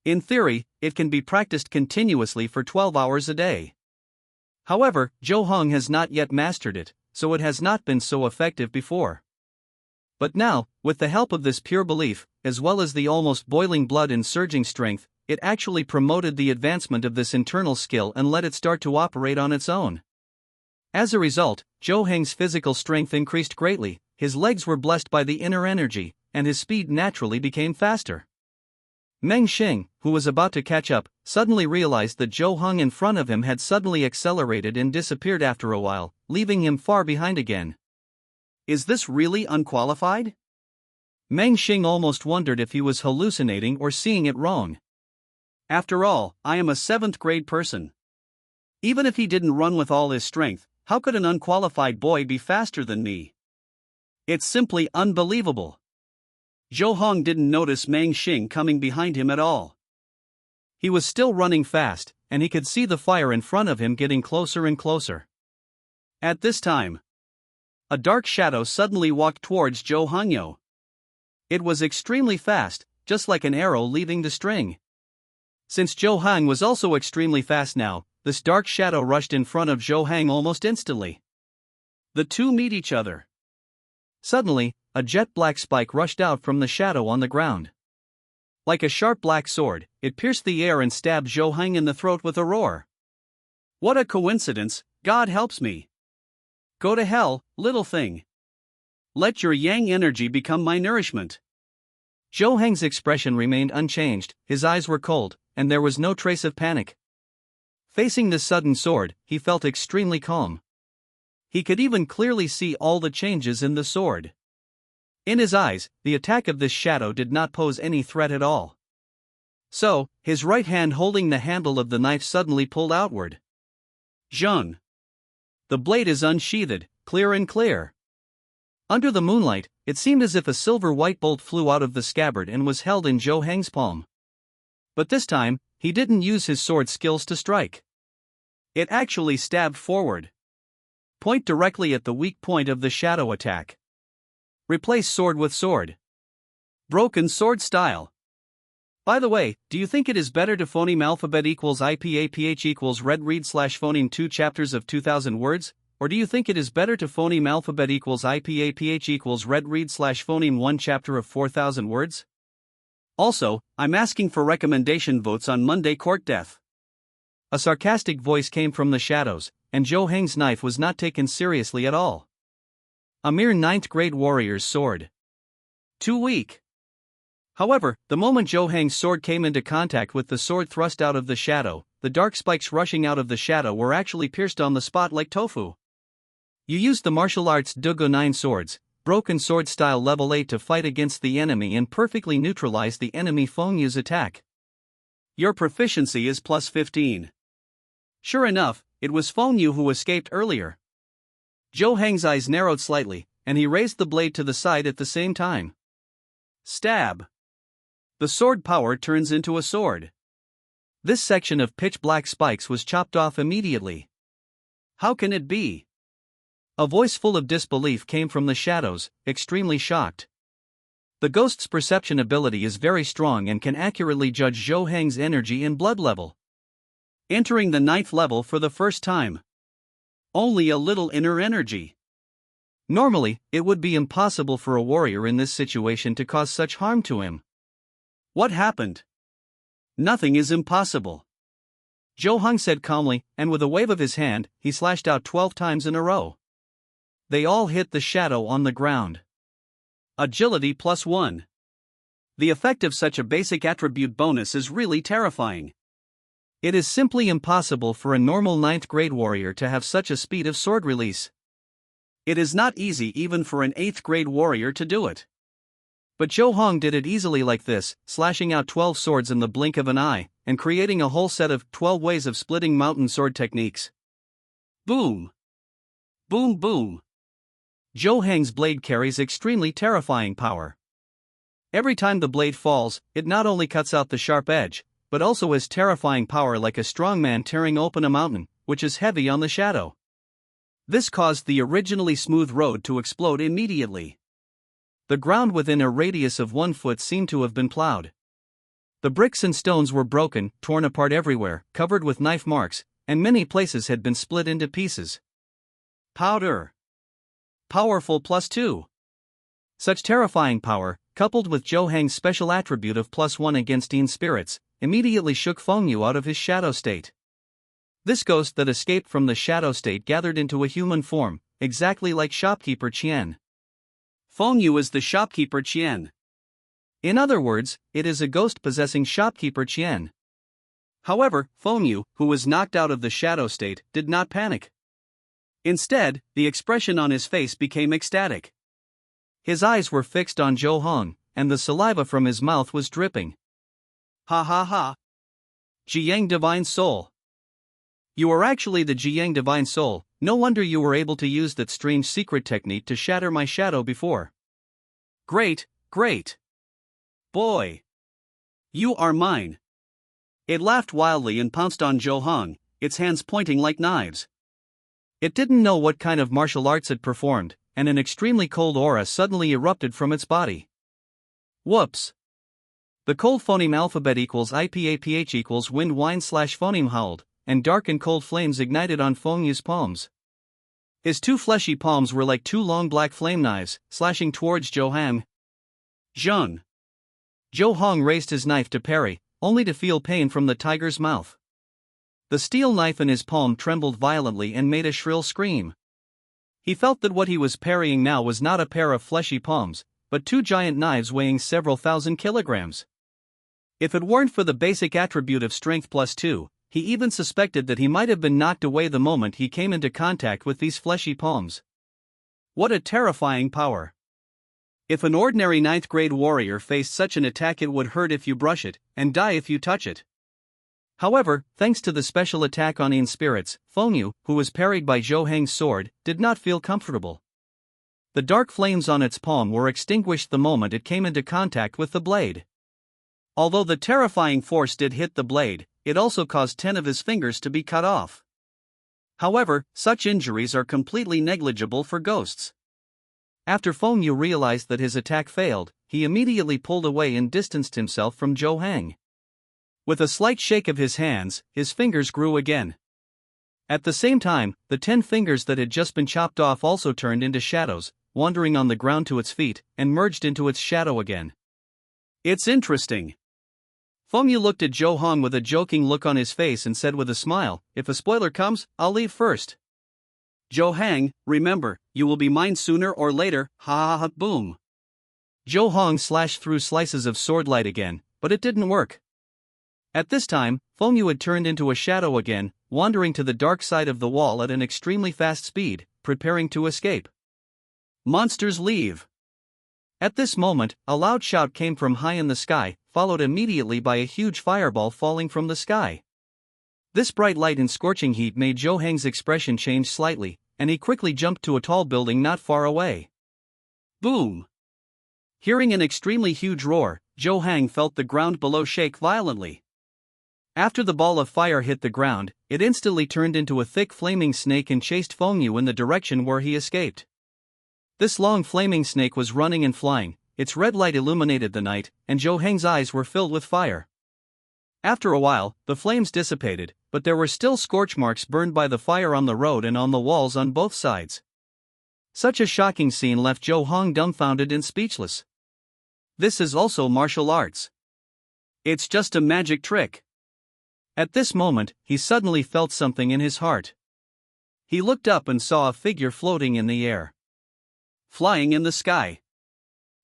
S1: In theory, it can be practiced continuously for 12 hours a day. However, Jo Hong has not yet mastered it, so it has not been so effective before. But now, with the help of this pure belief, as well as the almost boiling blood and surging strength, it actually promoted the advancement of this internal skill and let it start to operate on its own. As a result, Jo Hong's physical strength increased greatly, his legs were blessed by the inner energy, and his speed naturally became faster. Meng Xing, who was about to catch up, suddenly realized that Jo Hong in front of him had suddenly accelerated and disappeared after a while, leaving him far behind again. Is this really unqualified? Meng Xing almost wondered if he was hallucinating or seeing it wrong. After all, I am a 7th grade person. Even if he didn't run with all his strength, how could an unqualified boy be faster than me? It's simply unbelievable. Jo Hong didn't notice Meng Xing coming behind him at all. He was still running fast, and he could see the fire in front of him getting closer and closer. At this time, a dark shadow suddenly walked towards Jo Hongyo. It was extremely fast, just like an arrow leaving the string. Since Jo Hong was also extremely fast now, this dark shadow rushed in front of Jo Hong almost instantly. The two meet each other. Suddenly, a jet black spike rushed out from the shadow on the ground. Like a sharp black sword, it pierced the air and stabbed Jo Hong in the throat with a roar. What a coincidence, God helps me. Go to hell, little thing. Let your yang energy become my nourishment. Jo Hong's expression remained unchanged, his eyes were cold, and there was no trace of panic. Facing this sudden sword, he felt extremely calm. He could even clearly see all the changes in the sword. In his eyes, the attack of this shadow did not pose any threat at all. So, his right hand holding the handle of the knife suddenly pulled outward. Zheng. The blade is unsheathed, clear and clear. Under the moonlight, it seemed as if a silver white bolt flew out of the scabbard and was held in Jo Hong's palm. But this time, he didn't use his sword skills to strike. It actually stabbed forward. Point directly at the weak point of the shadow attack. Replace sword with sword. Broken sword style. By the way, do you think it is better to phoneme alphabet equals IPAPH equals red read / phoneme 2 chapters of 2000 words, or do you think it is better to phoneme alphabet equals IPAPH equals red read / phoneme 1 chapter of 4000 words? Also, I'm asking for recommendation votes on Monday Court Death. A sarcastic voice came from the shadows, and Jo Hong's knife was not taken seriously at all. A mere 9th grade warrior's sword. Too weak. However, the moment Jo Hong's sword came into contact with the sword thrust out of the shadow, the dark spikes rushing out of the shadow were actually pierced on the spot like tofu. You used the martial arts Dugo 9 swords, broken sword style level 8 to fight against the enemy and perfectly neutralize the enemy Fengyu's attack. Your proficiency is plus 15. Sure enough, it was Fengyu who escaped earlier. Jo Hong's eyes narrowed slightly, and he raised the blade to the side at the same time. Stab. The sword power turns into a sword. This section of pitch black spikes was chopped off immediately. How can it be? A voice full of disbelief came from the shadows, extremely shocked. The ghost's perception ability is very strong and can accurately judge Jo Hong's energy and blood level. Entering the 9th level for the first time. Only a little inner energy. Normally, it would be impossible for a warrior in this situation to cause such harm to him. What happened? Nothing is impossible. Jo Hong said calmly, and with a wave of his hand, he slashed out 12 times in a row. They all hit the shadow on the ground. Agility plus 1. The effect of such a basic attribute bonus is really terrifying. It is simply impossible for a normal 9th grade warrior to have such a speed of sword release. It is not easy even for an 8th grade warrior to do it. But Jo Hong did it easily like this, slashing out 12 swords in the blink of an eye, and creating a whole set of 12 ways of splitting mountain sword techniques. Boom! Boom boom! Jo Hong's blade carries extremely terrifying power. Every time the blade falls, it not only cuts out the sharp edge, but also has terrifying power like a strong man tearing open a mountain, which is heavy on the shadow. This caused the originally smooth road to explode immediately. The ground within a radius of 1 foot seemed to have been plowed. The bricks and stones were broken, torn apart everywhere, covered with knife marks, and many places had been split into pieces. Powder. Powerful +2. Such terrifying power, coupled with Zhou Hang's special attribute of +1 against Yin spirits, immediately shook Fengyu out of his shadow state. This ghost that escaped from the shadow state gathered into a human form, exactly like shopkeeper Qian. Fengyu is the shopkeeper Qian. In other words, it is a ghost possessing shopkeeper Qian. However, Fengyu, who was knocked out of the shadow state, did not panic. Instead, the expression on his face became ecstatic. His eyes were fixed on Zhou Hong, and the saliva from his mouth was dripping. Ha ha ha. Jiyang Divine Soul. You are actually the Jiyang Divine Soul, no wonder you were able to use that strange secret technique to shatter my shadow before. Great, great. Boy. You are mine. It laughed wildly and pounced on Zhou Hong, its hands pointing like knives. It didn't know what kind of martial arts it performed, and an extremely cold aura suddenly erupted from its body. Whoops. The cold phoneme alphabet equals IPAPH equals wind whine / phoneme howled, and dark and cold flames ignited on Fengyu's palms. His two fleshy palms were like two long black flame knives, slashing towards Zhou Hong. Zheng. Zhou Hong raised his knife to parry, only to feel pain from the tiger's mouth. The steel knife in his palm trembled violently and made a shrill scream. He felt that what he was parrying now was not a pair of fleshy palms, but two giant knives weighing several thousand kilograms. If it weren't for the basic attribute of strength +2, he even suspected that he might have been knocked away the moment he came into contact with these fleshy palms. What a terrifying power! If an ordinary 9th grade warrior faced such an attack, it would hurt if you brush it, and die if you touch it. However, thanks to the special attack on Yin spirits, Fengyu, who was parried by Zhou Hang's sword, did not feel comfortable. The dark flames on its palm were extinguished the moment it came into contact with the blade. Although the terrifying force did hit the blade, it also caused 10 of his fingers to be cut off. However, such injuries are completely negligible for ghosts. After Fengyu realized that his attack failed, he immediately pulled away and distanced himself from Zhou Hang. With a slight shake of his hands, his fingers grew again. At the same time, the 10 fingers that had just been chopped off also turned into shadows, wandering on the ground to its feet, and merged into its shadow again. It's interesting. Fengyu looked at Zhou Hong with a joking look on his face and said with a smile, "If a spoiler comes, I'll leave first." Zhou Hang, remember, you will be mine sooner or later, ha ha ha, boom. Zhou Hong slashed through slices of sword light again, but it didn't work. At this time, Fengyu had turned into a shadow again, wandering to the dark side of the wall at an extremely fast speed, preparing to escape. Monsters leave! At this moment, a loud shout came from high in the sky, followed immediately by a huge fireball falling from the sky. This bright light and scorching heat made Zhou Hang's expression change slightly, and he quickly jumped to a tall building not far away. Boom! Hearing an extremely huge roar, Zhou Hang felt the ground below shake violently. After the ball of fire hit the ground, it instantly turned into a thick flaming snake and chased Fengyu in the direction where he escaped. This long flaming snake was running and flying, its red light illuminated the night, and Zhou Hang's eyes were filled with fire. After a while, the flames dissipated, but there were still scorch marks burned by the fire on the road and on the walls on both sides. Such a shocking scene left Zhou Hong dumbfounded and speechless. This is also martial arts. It's just a magic trick. At this moment, he suddenly felt something in his heart. He looked up and saw a figure floating in the air. Flying in the sky.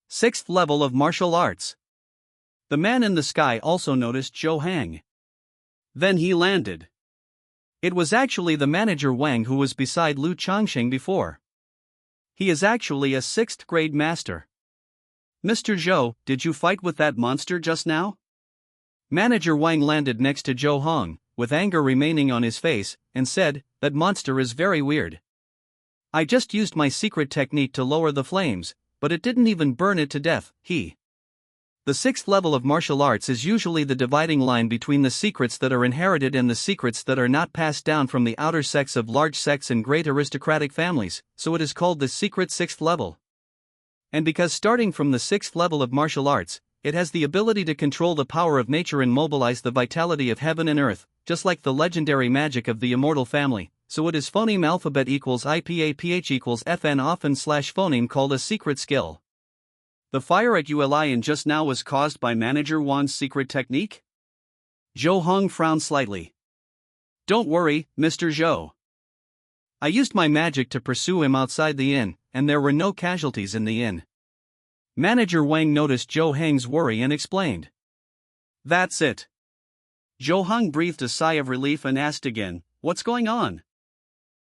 S1: 6th level of martial arts. The man in the sky also noticed Zhou Hang. Then he landed. It was actually the manager Wang who was beside Lu Changsheng before. He is actually a 6th grade master. Mr. Zhou, did you fight with that monster just now? Manager Wang landed next to Zhou Hong, with anger remaining on his face, and said, "That monster is very weird. I just used my secret technique to lower the flames, but it didn't even burn it to death." The 6th level of martial arts is usually the dividing line between the secrets that are inherited and the secrets that are not passed down from the outer sects of large sects and great aristocratic families, so it is called the secret 6th level. And because starting from the 6th level of martial arts, it has the ability to control the power of nature and mobilize the vitality of heaven and earth, just like the legendary magic of the immortal family. So it is phoneme alphabet equals IPAPH equals FN often slash phoneme called a secret skill. The fire at ULI in just now was caused by Manager Wang's secret technique? Zhou Hong frowned slightly. Don't worry, Mr. Zhou. I used my magic to pursue him outside the inn, and there were no casualties in the inn. Manager Wang noticed Zhou Heng's worry and explained. That's it. Zhou Hong breathed a sigh of relief and asked again, what's going on?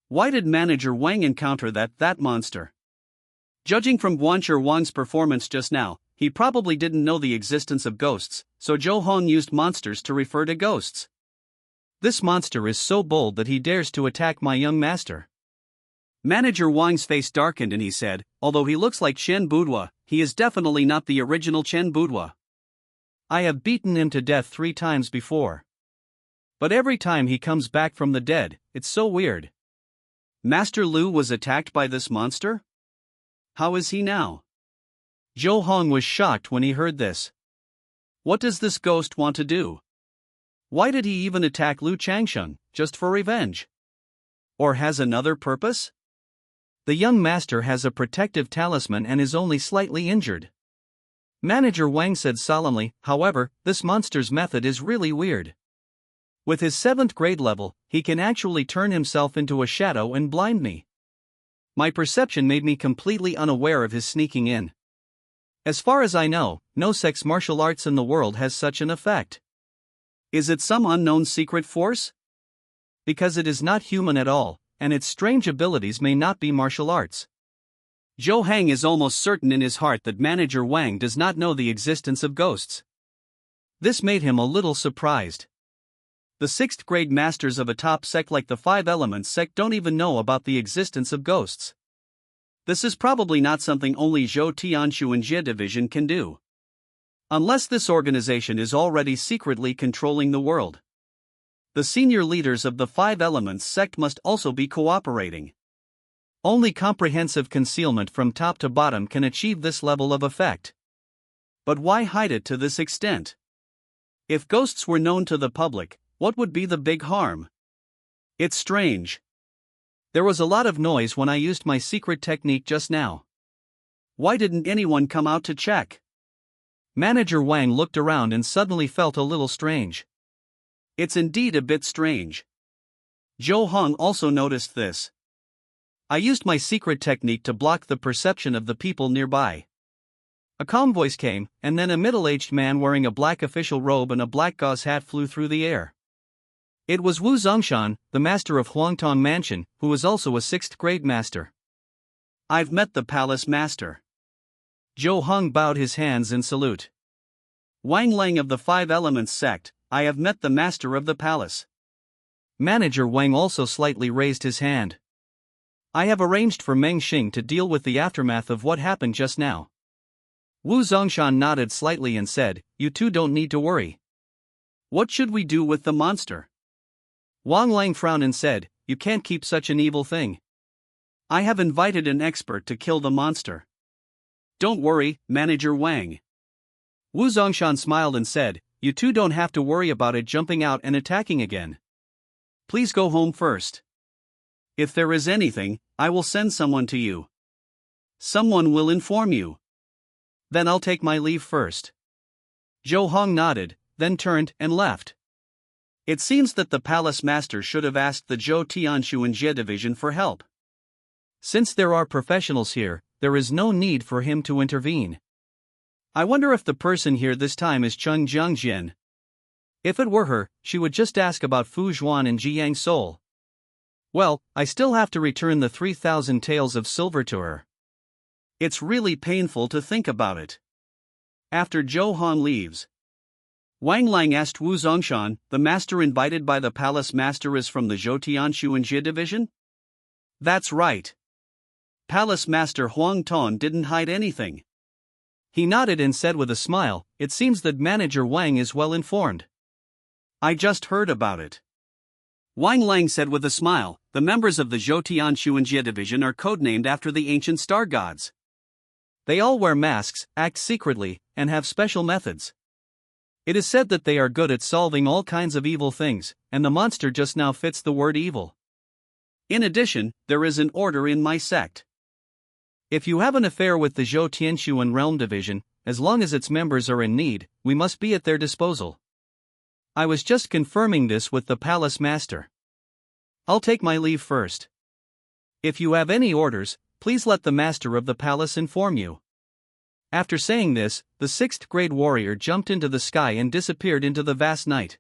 S1: Why did Manager Wang encounter that monster? Judging from Guancher Wang's performance just now, he probably didn't know the existence of ghosts, so Zhou Hong used monsters to refer to ghosts. This monster is so bold that he dares to attack my young master. Manager Wang's face darkened and he said, although he looks like Chen Boudoir, he is definitely not the original Chen Boudoir. I have beaten him to death 3 times before. But every time he comes back from the dead, it's so weird. Master Lu was attacked by this monster? How is he now? Zhou Hong was shocked when he heard this. What does this ghost want to do? Why did he even attack Lu Changsheng, just for revenge? Or has another purpose? The young master has a protective talisman and is only slightly injured. Manager Wang said solemnly, however, this monster's method is really weird. With his 7th grade level, he can actually turn himself into a shadow and blind me. My perception made me completely unaware of his sneaking in. As far as I know, no sex martial arts in the world has such an effect. Is it some unknown secret force? Because it is not human at all, and its strange abilities may not be martial arts. Zhou Heng is almost certain in his heart that Manager Wang does not know the existence of ghosts. This made him a little surprised. The 6th grade masters of a top sect like the 5 Elements sect don't even know about the existence of ghosts. This is probably not something only Zhou Tianshu and Jie Division can do. Unless this organization is already secretly controlling the world. The senior leaders of the 5 Elements sect must also be cooperating. Only comprehensive concealment from top to bottom can achieve this level of effect. But why hide it to this extent? If ghosts were known to the public, what would be the big harm? It's strange. There was a lot of noise when I used my secret technique just now. Why didn't anyone come out to check? Manager Wang looked around and suddenly felt a little strange. It's indeed a bit strange. Zhou Hong also noticed this. I used my secret technique to block the perception of the people nearby. A calm voice came, and then a middle-aged man wearing a black official robe and a black gauze hat flew through the air. It was Wu Zongshan, the master of Huangtong Mansion, who was also a 6th grade master. I've met the palace master. Zhou Hong bowed his hands in salute. Wang Lang of the 5 Elements sect, I have met the master of the palace. Manager Wang also slightly raised his hand. I have arranged for Meng Xing to deal with the aftermath of what happened just now. Wu Zongshan nodded slightly and said, you two don't need to worry. What should we do with the monster? Wang Lang frowned and said, you can't keep such an evil thing. I have invited an expert to kill the monster. Don't worry, Manager Wang. Wu Zongshan smiled and said, you two don't have to worry about it jumping out and attacking again. Please go home first. If there is anything, I will send someone to you. Someone will inform you. Then I'll take my leave first. Zhou Hong nodded, then turned and left. It seems that the palace master should have asked the Zhou Tianshu and Jie Division for help. Since there are professionals here, there is no need for him to intervene. I wonder if the person here this time is Cheng Jiangjian. If it were her, she would just ask about Fu Zhuan and Jiang Soul. Well, I still have to return the 3,000 taels of silver to her. It's really painful to think about it. After Zhou Hong leaves, Wang Lang asked Wu Zongshan, the master invited by the palace master is from the Zhou Tianshu and Jie Division? That's right. Palace master Huang Ton didn't hide anything. He nodded and said with a smile, it seems that Manager Wang is well informed. I just heard about it. Wang Lang said with a smile, the members of the Zhou Tianshu and Jie Division are codenamed after the ancient star gods. They all wear masks, act secretly, and have special methods. It is said that they are good at solving all kinds of evil things, and the monster just now fits the word evil. In addition, there is an order in my sect. If you have an affair with the Zhou Tianshuan Realm Division, as long as its members are in need, we must be at their disposal. I was just confirming this with the Palace Master. I'll take my leave first. If you have any orders, please let the Master of the Palace inform you. After saying this, the 6th grade warrior jumped into the sky and disappeared into the vast night.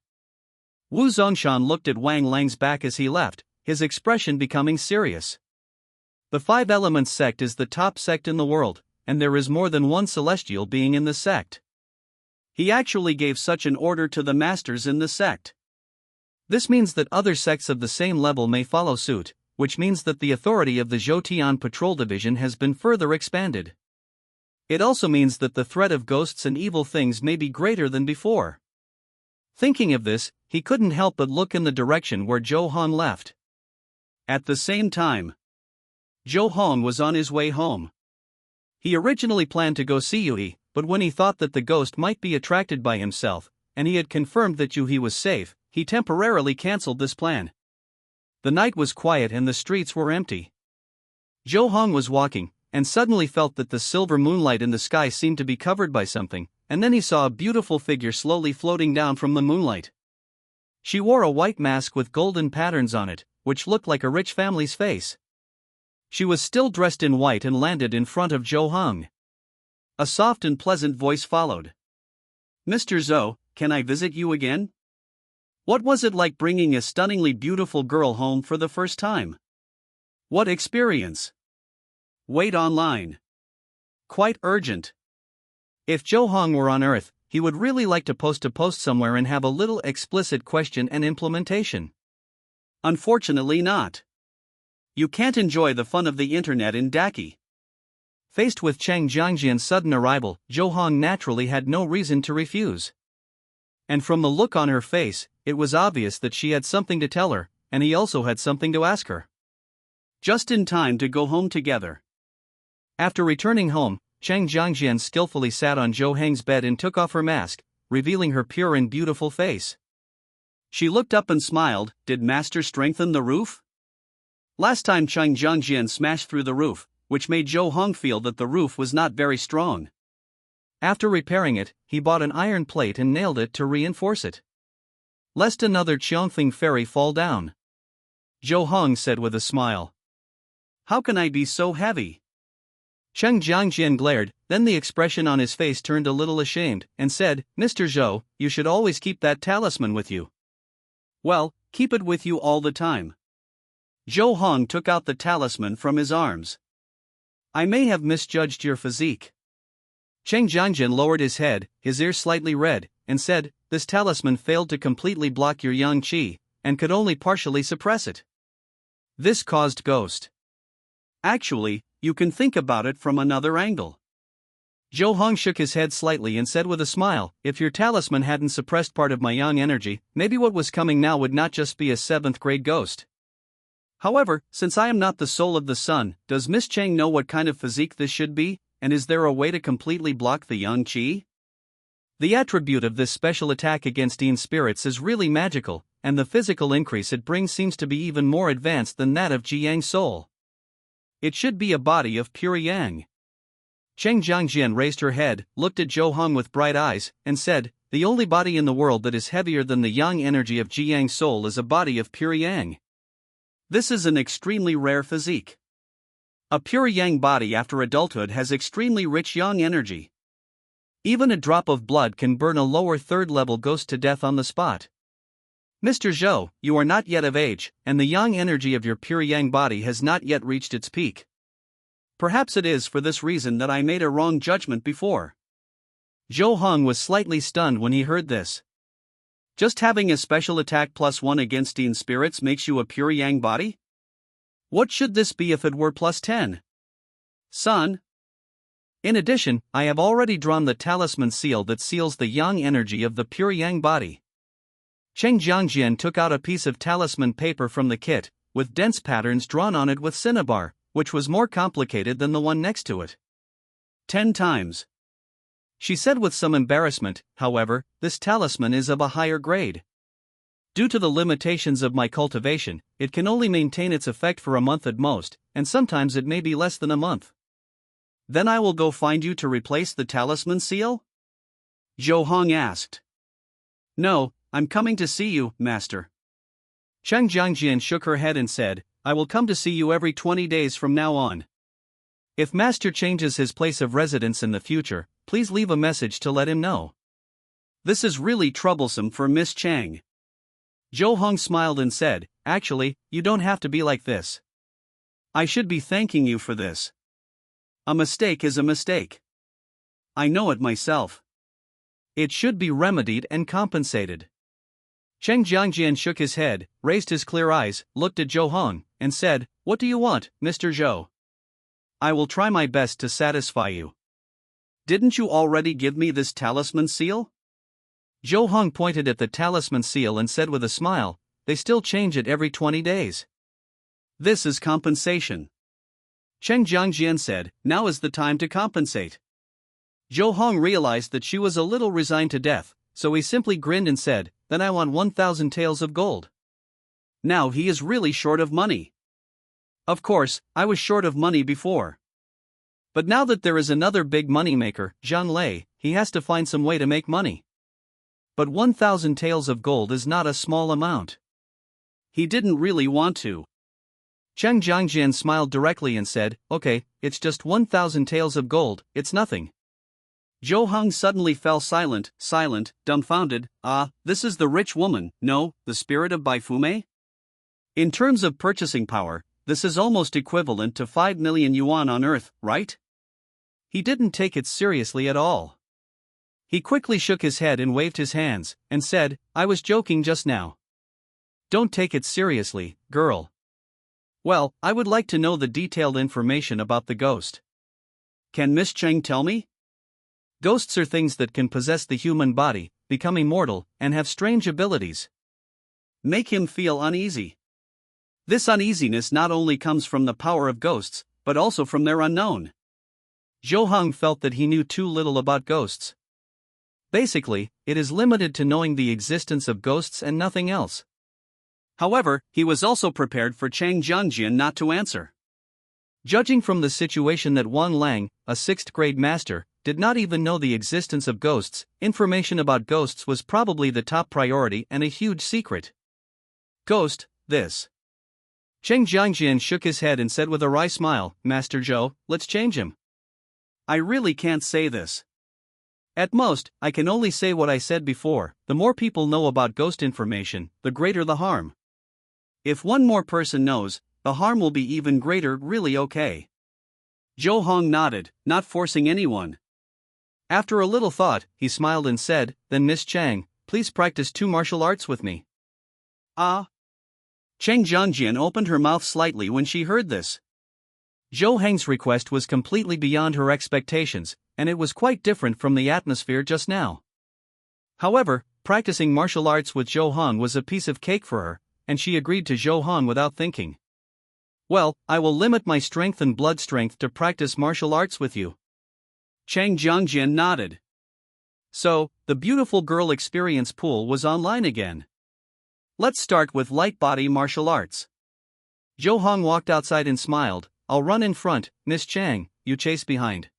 S1: Wu Zongshan looked at Wang Lang's back as he left, his expression becoming serious. The Five Elements sect is the top sect in the world, and there is more than one celestial being in the sect. He actually gave such an order to the masters in the sect. This means that other sects of the same level may follow suit, which means that the authority of the Zhoutian Patrol Division has been further expanded. It also means that the threat of ghosts and evil things may be greater than before. Thinking of this, he couldn't help but look in the direction where Zhou Han left. At the same time, Zhou Han was on his way home. He originally planned to go see Yui, but when he thought that the ghost might be attracted by himself, and he had confirmed that Yui was safe, he temporarily cancelled this plan. The night was quiet and the streets were empty. Zhou Han was walking, and suddenly felt that the silver moonlight in the sky seemed to be covered by something, and then he saw a beautiful figure slowly floating down from the moonlight. She wore a white mask with golden patterns on it, which looked like a rich family's face. She was still dressed in white and landed in front of Zhou Han. A soft and pleasant voice followed. "Mr. Zhou, can I visit you again? What was it like bringing a stunningly beautiful girl home for the first time? What experience? Wait online. Quite urgent." If Zhou Han were on Earth, he would really like to post a post somewhere and have a little explicit question and implementation. Unfortunately not. You can't enjoy the fun of the internet in Daki. Faced with Chang Jiangjian's sudden arrival, Zhou Han naturally had no reason to refuse. And from the look on her face, it was obvious that she had something to tell her, and he also had something to ask her. Just in time to go home together. After returning home, Chang Jiangjian skillfully sat on Zhou Heng's bed and took off her mask, revealing her pure and beautiful face. She looked up and smiled. Did Master strengthen the roof? Last time Chang Jiangjian smashed through the roof, which made Zhou Hong feel that the roof was not very strong. After repairing it, he bought an iron plate and nailed it to reinforce it. Lest another Qiongfeng fairy fall down. Zhou Hong said with a smile. How can I be so heavy? Cheng Jiangjian glared, then the expression on his face turned a little ashamed, and said, Mr. Zhou, you should always keep that talisman with you. Well, keep it with you all the time. Zhou Hong took out the talisman from his arms. I may have misjudged your physique. Cheng Jiangjian lowered his head, his ears slightly red, and said, this talisman failed to completely block your yang qi, and could only partially suppress it. This caused ghost. Actually, you can think about it from another angle. Zhou Hong shook his head slightly and said with a smile, if your talisman hadn't suppressed part of my yang energy, maybe what was coming now would not just be a 7th grade ghost. However, since I am not the soul of the sun, does Miss Cheng know what kind of physique this should be, and is there a way to completely block the yang qi? The attribute of this special attack against Yin spirits is really magical, and the physical increase it brings seems to be even more advanced than that of Ji Yang soul. It should be a body of pure yang. Cheng Jiangjian raised her head, looked at Zhou Hong with bright eyes, and said, the only body in the world that is heavier than the yang energy of Ji Yang soul is a body of pure yang. This is an extremely rare physique. A pure yang body after adulthood has extremely rich yang energy. Even a drop of blood can burn a lower 3rd level ghost to death on the spot. Mr. Zhou, you are not yet of age, and the yang energy of your pure yang body has not yet reached its peak. Perhaps it is for this reason that I made a wrong judgment before. Zhou Hong was slightly stunned when he heard this. Just having a special attack +1 against Yin spirits makes you a pure yang body? What should this be if it were +10? Son? In addition, I have already drawn the talisman seal that seals the yang energy of the pure yang body. Cheng Jiangjian took out a piece of talisman paper from the kit, with dense patterns drawn on it with cinnabar, which was more complicated than the one next to it. 10 times. She said with some embarrassment. However, this talisman is of a higher grade. Due to the limitations of my cultivation, it can only maintain its effect for a month at most, and sometimes it may be less than a month. Then I will go find you to replace the talisman seal? Zhou Hong asked. No, I'm coming to see you, master. Cheng Jiangjian shook her head and said, I will come to see you every 20 days from now on. If master changes his place of residence in the future, please leave a message to let him know. This is really troublesome for Miss Chang. Zhou Hong smiled and said, actually, you don't have to be like this. I should be thanking you for this. A mistake is a mistake. I know it myself. It should be remedied and compensated. Cheng Jiangjian shook his head, raised his clear eyes, looked at Zhou Hong, and said, What do you want, Mr. Zhou? I will try my best to satisfy you. Didn't you already give me this talisman seal? Zhou Hong pointed at the talisman seal and said with a smile, They still change it every 20 days. This is compensation. Cheng Jiangjian said, Now is the time to compensate. Zhou Hong realized that she was a little resigned to death, so he simply grinned and said, Then I want 1,000 taels of gold. Now he is really short of money. Of course, I was short of money before. But now that there is another big moneymaker, Zhang Lei, he has to find some way to make money. But 1,000 taels of gold is not a small amount. He didn't really want to. Cheng Jiangjian smiled directly and said, Okay, it's just 1,000 taels of gold, it's nothing. Zhou Hong suddenly fell silent, dumbfounded. This is the rich woman, no, the spirit of Baifume? In terms of purchasing power, this is almost equivalent to 5 million yuan on Earth, right? He didn't take it seriously at all. He quickly shook his head and waved his hands, and said, I was joking just now. Don't take it seriously, girl. Well, I would like to know the detailed information about the ghost. Can Miss Cheng tell me? Ghosts are things that can possess the human body, become immortal, and have strange abilities. Make him feel uneasy. This uneasiness not only comes from the power of ghosts, but also from their unknown. Zhou Hong felt that he knew too little about ghosts. Basically, it is limited to knowing the existence of ghosts and nothing else. However, he was also prepared for Cheng Jiangjian not to answer. Judging from the situation that Wang Lang, a 6th grade master, did not even know the existence of ghosts, information about ghosts was probably the top priority and a huge secret. Ghost, this. Cheng Jiangjian shook his head and said with a wry smile, Master Zhou, let's change him. I really can't say this. At most, I can only say what I said before, the more people know about ghost information, the greater the harm. If one more person knows, the harm will be even greater. Really okay. Zhou Hong nodded, not forcing anyone. After a little thought, he smiled and said, Then Miss Chang, please practice 2 martial arts with me. Cheng Jiangjian opened her mouth slightly when she heard this. Zhou Heng's request was completely beyond her expectations, and it was quite different from the atmosphere just now. However, practicing martial arts with Zhou Hong was a piece of cake for her, and she agreed to Zhou Hong without thinking. Well, I will limit my strength and blood strength to practice martial arts with you. Cheng Jiangjian nodded. So, the beautiful girl experience pool was online again. Let's start with light body martial arts. Zhou Hong walked outside and smiled. I'll run in front, Miss Chang, you chase behind.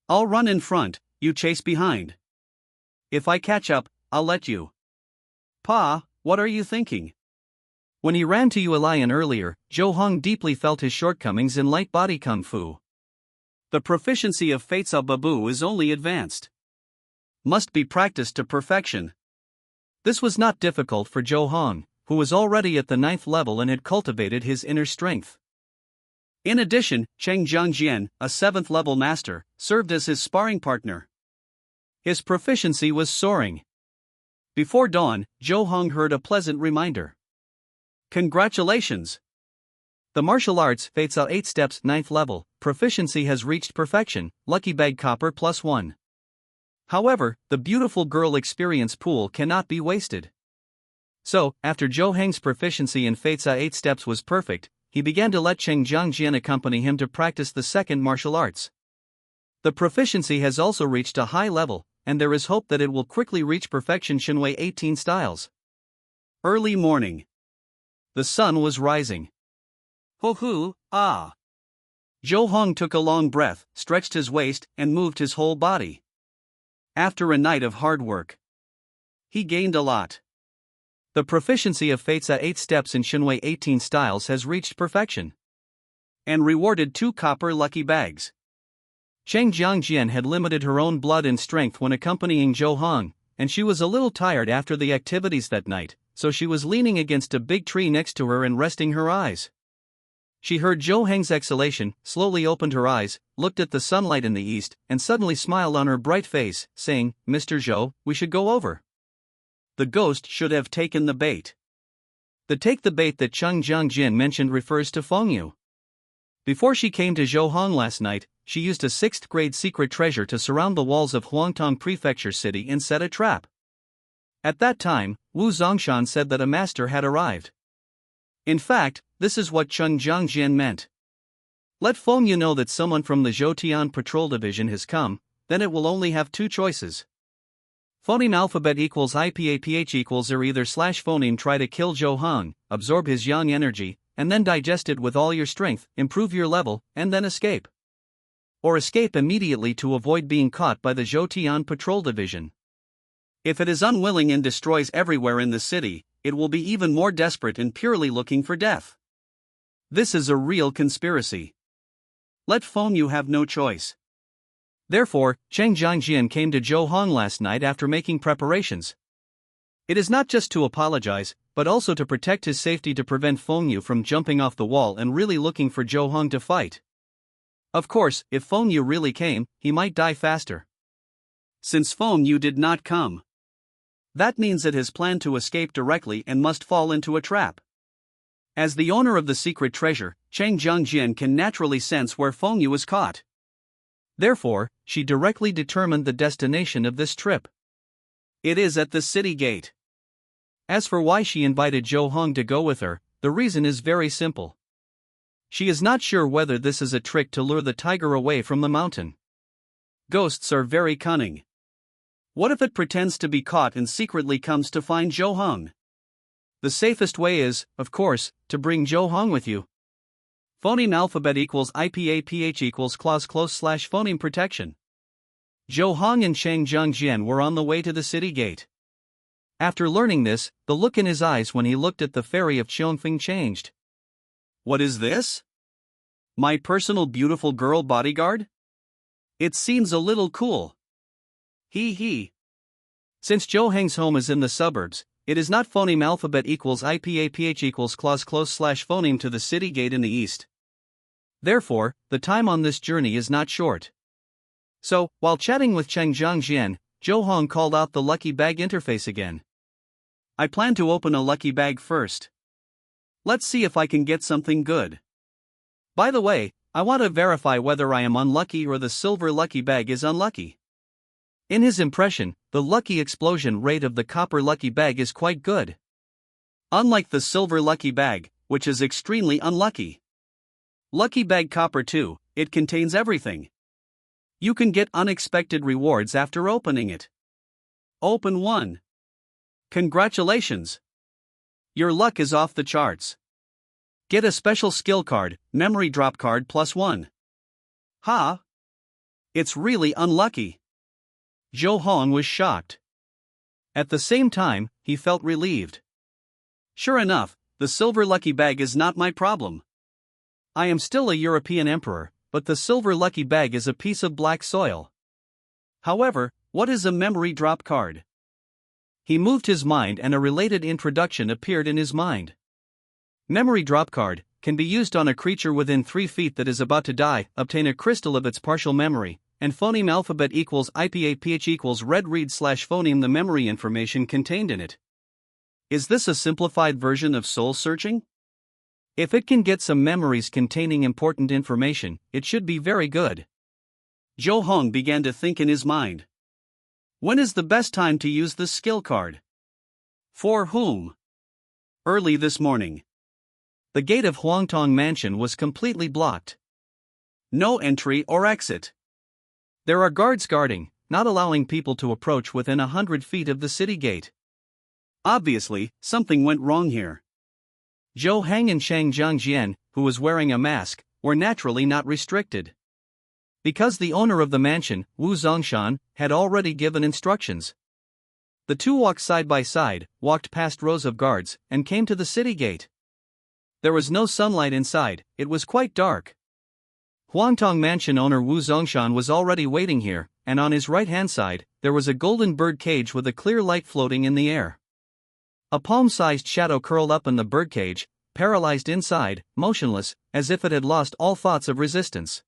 S1: I'll run in front, you chase behind. If I catch up, I'll let you. Pa, what are you thinking? When he ran to Yue Lion earlier, Zhou Hong deeply felt his shortcomings in light body kung fu. The proficiency of Fates Babu is only advanced. Must be practiced to perfection. This was not difficult for Zhou Hong, who was already at the 9th level and had cultivated his inner strength. In addition, Cheng Jiangjian, a 7th level master, served as his sparring partner. His proficiency was soaring. Before dawn, Zhou Hong heard a pleasant reminder. Congratulations! The martial arts Fates 8 steps 9th level, proficiency has reached perfection, lucky bag copper +1. However, the beautiful girl experience pool cannot be wasted. So, after Zhou Heng's proficiency in Fates 8 steps was perfect, he began to let Cheng Jiangjian accompany him to practice the second martial arts. The proficiency has also reached a high level, and there is hope that it will quickly reach perfection. Shinwei 18 styles. Early morning. The sun was rising. Ho-hoo, ah. Zhou Hong took a long breath, stretched his waist, and moved his whole body. After a night of hard work, he gained a lot. The proficiency of Fates at 8 steps in Shinwei 18 styles has reached perfection. And rewarded 2 copper lucky bags. Cheng Jiangjian had limited her own blood and strength when accompanying Zhou Hong, and she was a little tired after the activities that night, so she was leaning against a big tree next to her and resting her eyes. She heard Zhou Heng's exhalation, slowly opened her eyes, looked at the sunlight in the east, and suddenly smiled on her bright face, saying, "Mr. Zhou, we should go over." The ghost should have taken the bait. The take the bait that Cheng Jiangjin mentioned refers to Fengyu. Before she came to Zhou Hong last night, she used a 6th grade secret treasure to surround the walls of Huangtong Prefecture City and set a trap. At that time, Wu Zongshan said that a master had arrived. In fact, this is what Cheng Jiangjian meant. Let Fengyu know that someone from the Zhoutian Patrol Division has come, then it will only have 2 choices. Phoneme alphabet equals IPAPH equals or either /phoneme try to kill Zhou Hong, absorb his yang energy, and then digest it with all your strength, improve your level, and then escape. Or escape immediately to avoid being caught by the Zhoutian Patrol Division. If it is unwilling and destroys everywhere in the city, it will be even more desperate and purely looking for death. This is a real conspiracy. Let Fengyu have no choice. Therefore, Cheng Jiangjian came to Zhou Hong last night after making preparations. It is not just to apologize, but also to protect his safety to prevent Fengyu from jumping off the wall and really looking for Zhou Hong to fight. Of course, if Fengyu really came, he might die faster. Since Fengyu did not come, that means it has planned to escape directly and must fall into a trap. As the owner of the secret treasure, Cheng Jiangjian can naturally sense where Fengyu is caught. Therefore, she directly determined the destination of this trip. It is at the city gate. As for why she invited Zhou Hong to go with her, the reason is very simple. She is not sure whether this is a trick to lure the tiger away from the mountain. Ghosts are very cunning. What if it pretends to be caught and secretly comes to find Zhou Hong? The safest way is, of course, to bring Zhou Hong with you. Phoneme alphabet equals IPAPH equals clause close / phoneme protection. Zhou Hong and Cheng Jiangjian were on the way to the city gate. After learning this, the look in his eyes when he looked at the fairy of Qiongfeng changed. What is this? My personal beautiful girl bodyguard? It seems a little cool. He. Since Zhou Heng's home is in the suburbs, it is not phoneme alphabet equals IPAPH equals clause close / phoneme to the city gate in the east. Therefore, the time on this journey is not short. So, while chatting with Cheng Jiangjian, Zhou Hong called out the lucky bag interface again. I plan to open a lucky bag first. Let's see if I can get something good. By the way, I want to verify whether I am unlucky or the silver lucky bag is unlucky. In his impression, the lucky explosion rate of the copper lucky bag is quite good. Unlike the silver lucky bag, which is extremely unlucky. Lucky bag copper 2, it contains everything. You can get unexpected rewards after opening it. Open 1. Congratulations! Your luck is off the charts. Get a special skill card, memory drop card +1. Ha! It's really unlucky. Zhou Hong was shocked. At the same time, he felt relieved. Sure enough, the silver lucky bag is not my problem. I am still a European emperor, but the silver lucky bag is a piece of black soil. However, what is a memory drop card? He moved his mind and a related introduction appeared in his mind. Memory drop card can be used on a creature within 3 feet that is about to die, obtain a crystal of its partial memory, and phoneme alphabet equals IPAPH equals red read / phoneme the memory information contained in it. Is this a simplified version of soul searching? If it can get some memories containing important information, it should be very good. Zhou Hong began to think in his mind. When is the best time to use the skill card? For whom? Early this morning. The gate of Huangtong Mansion was completely blocked. No entry or exit. There are guards guarding, not allowing people to approach within 100 feet of the city gate. Obviously, something went wrong here. Zhou Hang and Chang Zhangjian, who was wearing a mask, were naturally not restricted. Because the owner of the mansion, Wu Zongshan, had already given instructions. The two walked side by side, walked past rows of guards, and came to the city gate. There was no sunlight inside, it was quite dark. Huangtong mansion owner Wu Zongshan was already waiting here, and on his right-hand side, there was a golden bird cage with a clear light floating in the air. A palm-sized shadow curled up in the birdcage, paralyzed inside, motionless, as if it had lost all thoughts of resistance.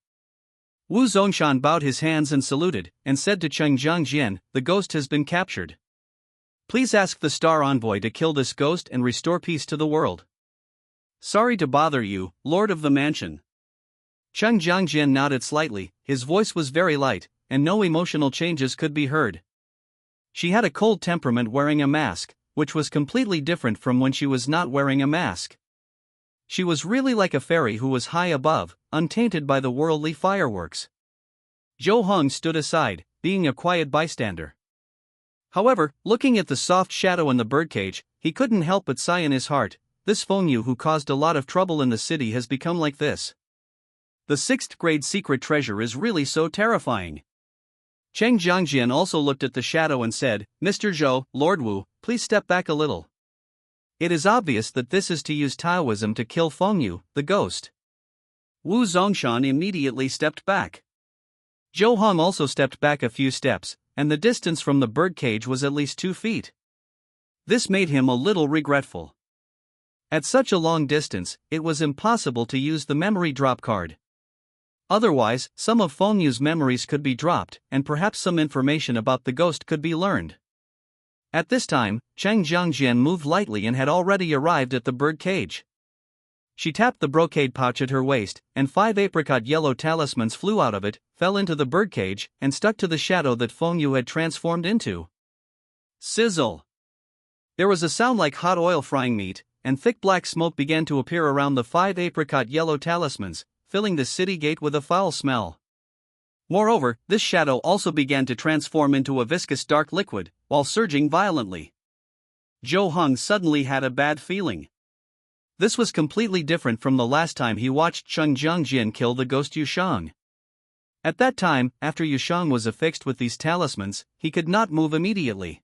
S1: Wu Zongshan bowed his hands and saluted, and said to Cheng Zhangjian, "The ghost has been captured. Please ask the Star Envoy to kill this ghost and restore peace to the world." "Sorry to bother you, Lord of the Mansion." Cheng Zhangjian nodded slightly, his voice was very light, and no emotional changes could be heard. She had a cold temperament wearing a mask, which was completely different from when she was not wearing a mask. She was really like a fairy who was high above, untainted by the worldly fireworks. Zhou Hong stood aside, being a quiet bystander. However, looking at the soft shadow in the birdcage, he couldn't help but sigh in his heart. This Feng Yu who caused a lot of trouble in the city has become like this. The 6th grade secret treasure is really so terrifying. Cheng Zhangjian also looked at the shadow and said, "Mr. Zhou, Lord Wu, please step back a little. It is obvious that this is to use Taoism to kill Feng Yu, the ghost." Wu Zongshan immediately stepped back. Zhou Hong also stepped back a few steps, and the distance from the birdcage was at least 2 feet. This made him a little regretful. At such a long distance, it was impossible to use the memory drop card. Otherwise, some of Feng Yu's memories could be dropped, and perhaps some information about the ghost could be learned. At this time, Cheng Zhangjian moved lightly and had already arrived at the bird cage. She tapped the brocade pouch at her waist, and 5 apricot yellow talismans flew out of it, fell into the bird cage, and stuck to the shadow that Feng Yu had transformed into. Sizzle! There was a sound like hot oil frying meat, and thick black smoke began to appear around the 5 apricot yellow talismans, filling the city gate with a foul smell. Moreover, this shadow also began to transform into a viscous dark liquid, while surging violently. Zhou Hong suddenly had a bad feeling. This was completely different from the last time he watched Cheng Zhangjian kill the ghost Yushang. At that time, after Yushang was affixed with these talismans, he could not move immediately.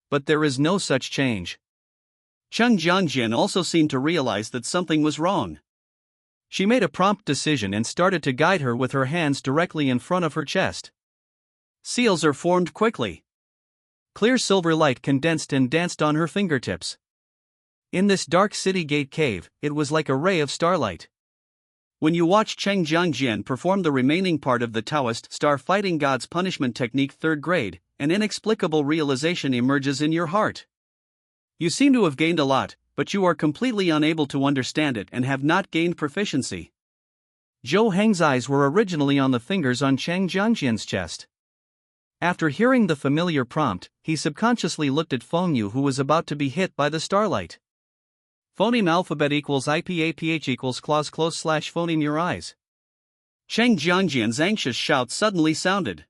S1: But there is no such change. Cheng Zhangjian also seemed to realize that something was wrong. She made a prompt decision and started to guide her with her hands directly in front of her chest. Seals are formed quickly. Clear silver light condensed and danced on her fingertips. In this dark city gate cave, it was like a ray of starlight. When you watch Cheng Zhangjian perform the remaining part of the Taoist Star Fighting God's Punishment Technique 3rd grade, an inexplicable realization emerges in your heart. You seem to have gained a lot, but you are completely unable to understand it and have not gained proficiency. Zhou Heng's eyes were originally on the fingers on Cheng Zhangjian's chest. After hearing the familiar prompt, he subconsciously looked at Feng Yu who was about to be hit by the starlight. Phoneme alphabet equals IPAPH equals clause close slash phoneme your eyes. Cheng Zhangjian's anxious shout suddenly sounded.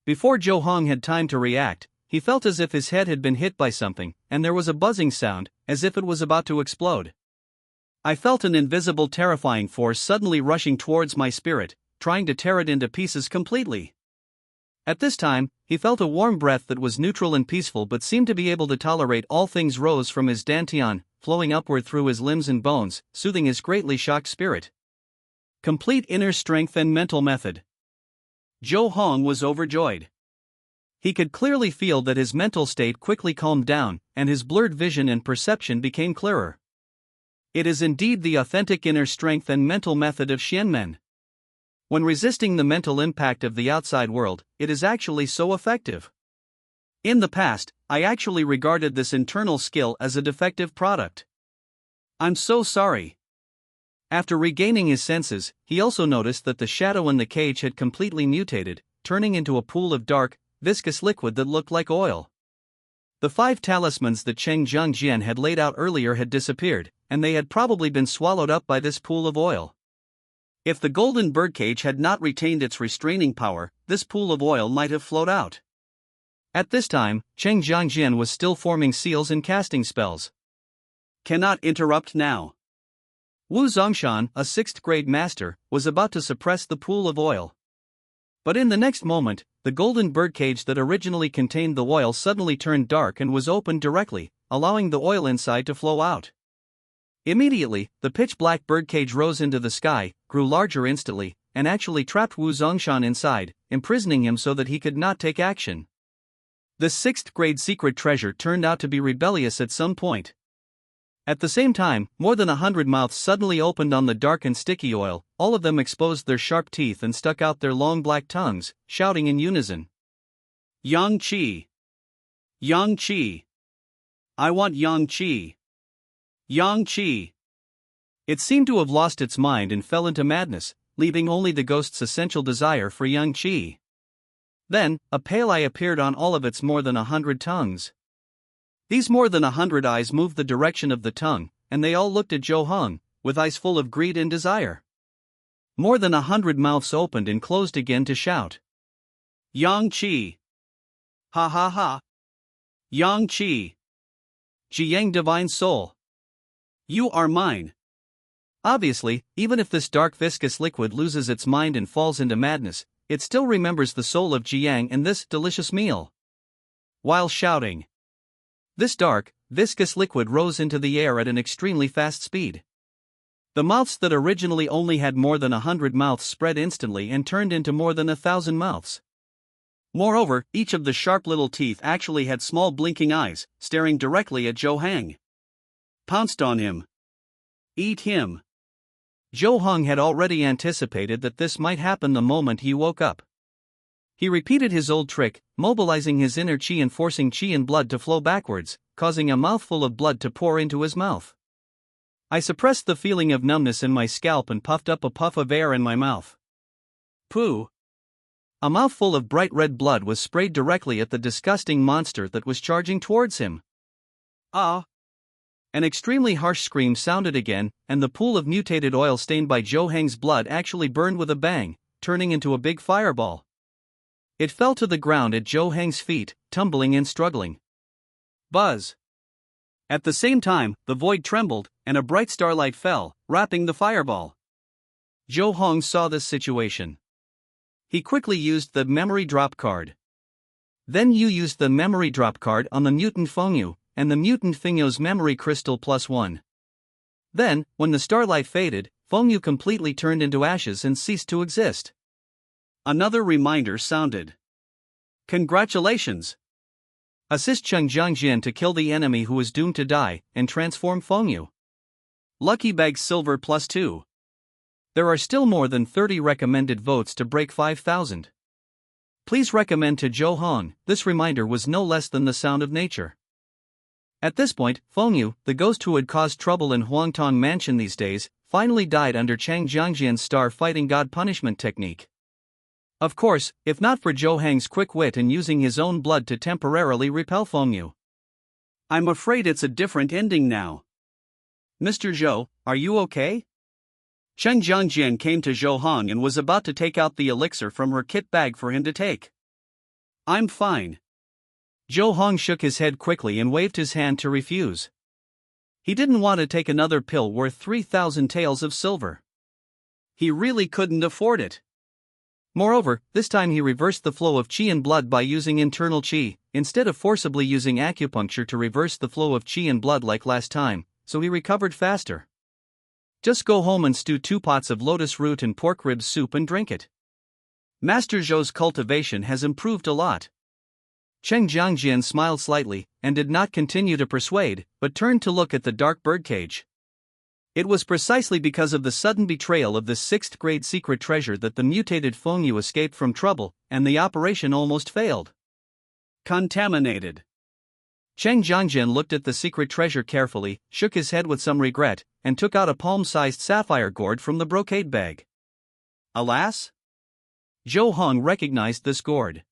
S1: Before Zhou Hong had time to react, he felt as if his head had been hit by something, and there was a buzzing sound, as if it was about to explode. I felt an invisible terrifying force suddenly rushing towards my spirit, trying to tear it into pieces completely. At this time, he felt a warm breath that was neutral and peaceful but seemed to be able to tolerate all things rose from his dantian, flowing upward through his limbs and bones, soothing his greatly shocked spirit. Complete inner strength and mental method. Zhou Hong was overjoyed. He could clearly feel that his mental state quickly calmed down, and his blurred vision and perception became clearer. It is indeed the authentic inner strength and mental method of Xianmen. When resisting the mental impact of the outside world, it is actually so effective. In the past, I actually regarded this internal skill as a defective product. I'm so sorry. After regaining his senses, he also noticed that the shadow in the cage had completely mutated, turning into a pool of dark, viscous liquid that looked like oil. The 5 talismans that Cheng Zhangjian had laid out earlier had disappeared, and they had probably been swallowed up by this pool of oil. If the golden birdcage had not retained its restraining power, this pool of oil might have flowed out. At this time, Cheng Jiangjian was still forming seals and casting spells. Cannot interrupt now. Wu Zongshan, a 6th grade master, was about to suppress the pool of oil. But in the next moment, the golden birdcage that originally contained the oil suddenly turned dark and was opened directly, allowing the oil inside to flow out. Immediately, the pitch-black birdcage rose into the sky, grew larger instantly, and actually trapped Wu Zongshan inside, imprisoning him so that he could not take action. This 6th grade secret treasure turned out to be rebellious at some point. At the same time, more than 100 mouths suddenly opened on the dark and sticky oil, all of them exposed their sharp teeth and stuck out their long black tongues, shouting in unison. Yang Qi! Yang Qi! I want Yang Qi! Yang Qi! It seemed to have lost its mind and fell into madness, leaving only the ghost's essential desire for Yang Qi. Then, a pale eye appeared on all of its more than 100 tongues. These more than 100 eyes moved the direction of the tongue, and they all looked at Zhou Hong, with eyes full of greed and desire. More than 100 mouths opened and closed again to shout. Yang Qi! Ha ha ha! Yang Qi! Jiang Divine Soul! You are mine! Obviously, even if this dark viscous liquid loses its mind and falls into madness, it still remembers the soul of Jiang and this delicious meal. While shouting, this dark, viscous liquid rose into the air at an extremely fast speed. The mouths that originally only had more than 100 mouths spread instantly and turned into more than 1,000 mouths. Moreover, each of the sharp little teeth actually had small blinking eyes, staring directly at Zhou Hong. Pounced on him. Eat him. Zhou Hong had already anticipated that this might happen the moment he woke up. He repeated his old trick, mobilizing his inner qi and forcing qi and blood to flow backwards, causing a mouthful of blood to pour into his mouth. I suppressed the feeling of numbness in my scalp and puffed up a puff of air in my mouth. Pooh! A mouthful of bright red blood was sprayed directly at the disgusting monster that was charging towards him. Ah! An extremely harsh scream sounded again, and the pool of mutated oil stained by Zhou Hong's blood actually burned with a bang, turning into a big fireball. It fell to the ground at Zhou Hong's feet, tumbling and struggling. Buzz! At the same time, the void trembled, and a bright starlight fell, wrapping the fireball. Zhou Hong saw this situation. He quickly used the memory drop card. Then you used the memory drop card on the mutant Fengyu, and the mutant Fengyu's memory crystal +1. Then, when the starlight faded, Fengyu completely turned into ashes and ceased to exist. Another reminder sounded. Congratulations! Assist Cheng Jiangjian to kill the enemy who is doomed to die, and transform Fengyu. Lucky Bag Silver +2. There are still more than 30 recommended votes to break 5,000. Please recommend to Zhou Hong. This reminder was no less than the sound of nature. At this point, Fengyu, the ghost who had caused trouble in Huangtong Mansion these days, finally died under Cheng Jiangjian's star-fighting god punishment technique. Of course, if not for Zhou Hong's quick wit and using his own blood to temporarily repel Fengyu. I'm afraid it's a different ending now. Mr. Zhou, are you okay? Cheng Jiangjian came to Zhou Hong and was about to take out the elixir from her kit bag for him to take. I'm fine. Zhou Hong shook his head quickly and waved his hand to refuse. He didn't want to take another pill worth 3,000 taels of silver. He really couldn't afford it. Moreover, this time he reversed the flow of qi and blood by using internal qi, instead of forcibly using acupuncture to reverse the flow of qi and blood like last time, so he recovered faster. Just go home and stew 2 pots of lotus root and pork rib soup and drink it. Master Zhou's cultivation has improved a lot. Cheng Jiangjian smiled slightly, and did not continue to persuade, but turned to look at the dark birdcage. It was precisely because of the sudden betrayal of this 6th grade secret treasure that the mutated Fengyu escaped from trouble, and the operation almost failed. Contaminated. Cheng Jiangjian looked at the secret treasure carefully, shook his head with some regret, and took out a palm-sized sapphire gourd from the brocade bag. Alas? Zhou Hong recognized this gourd.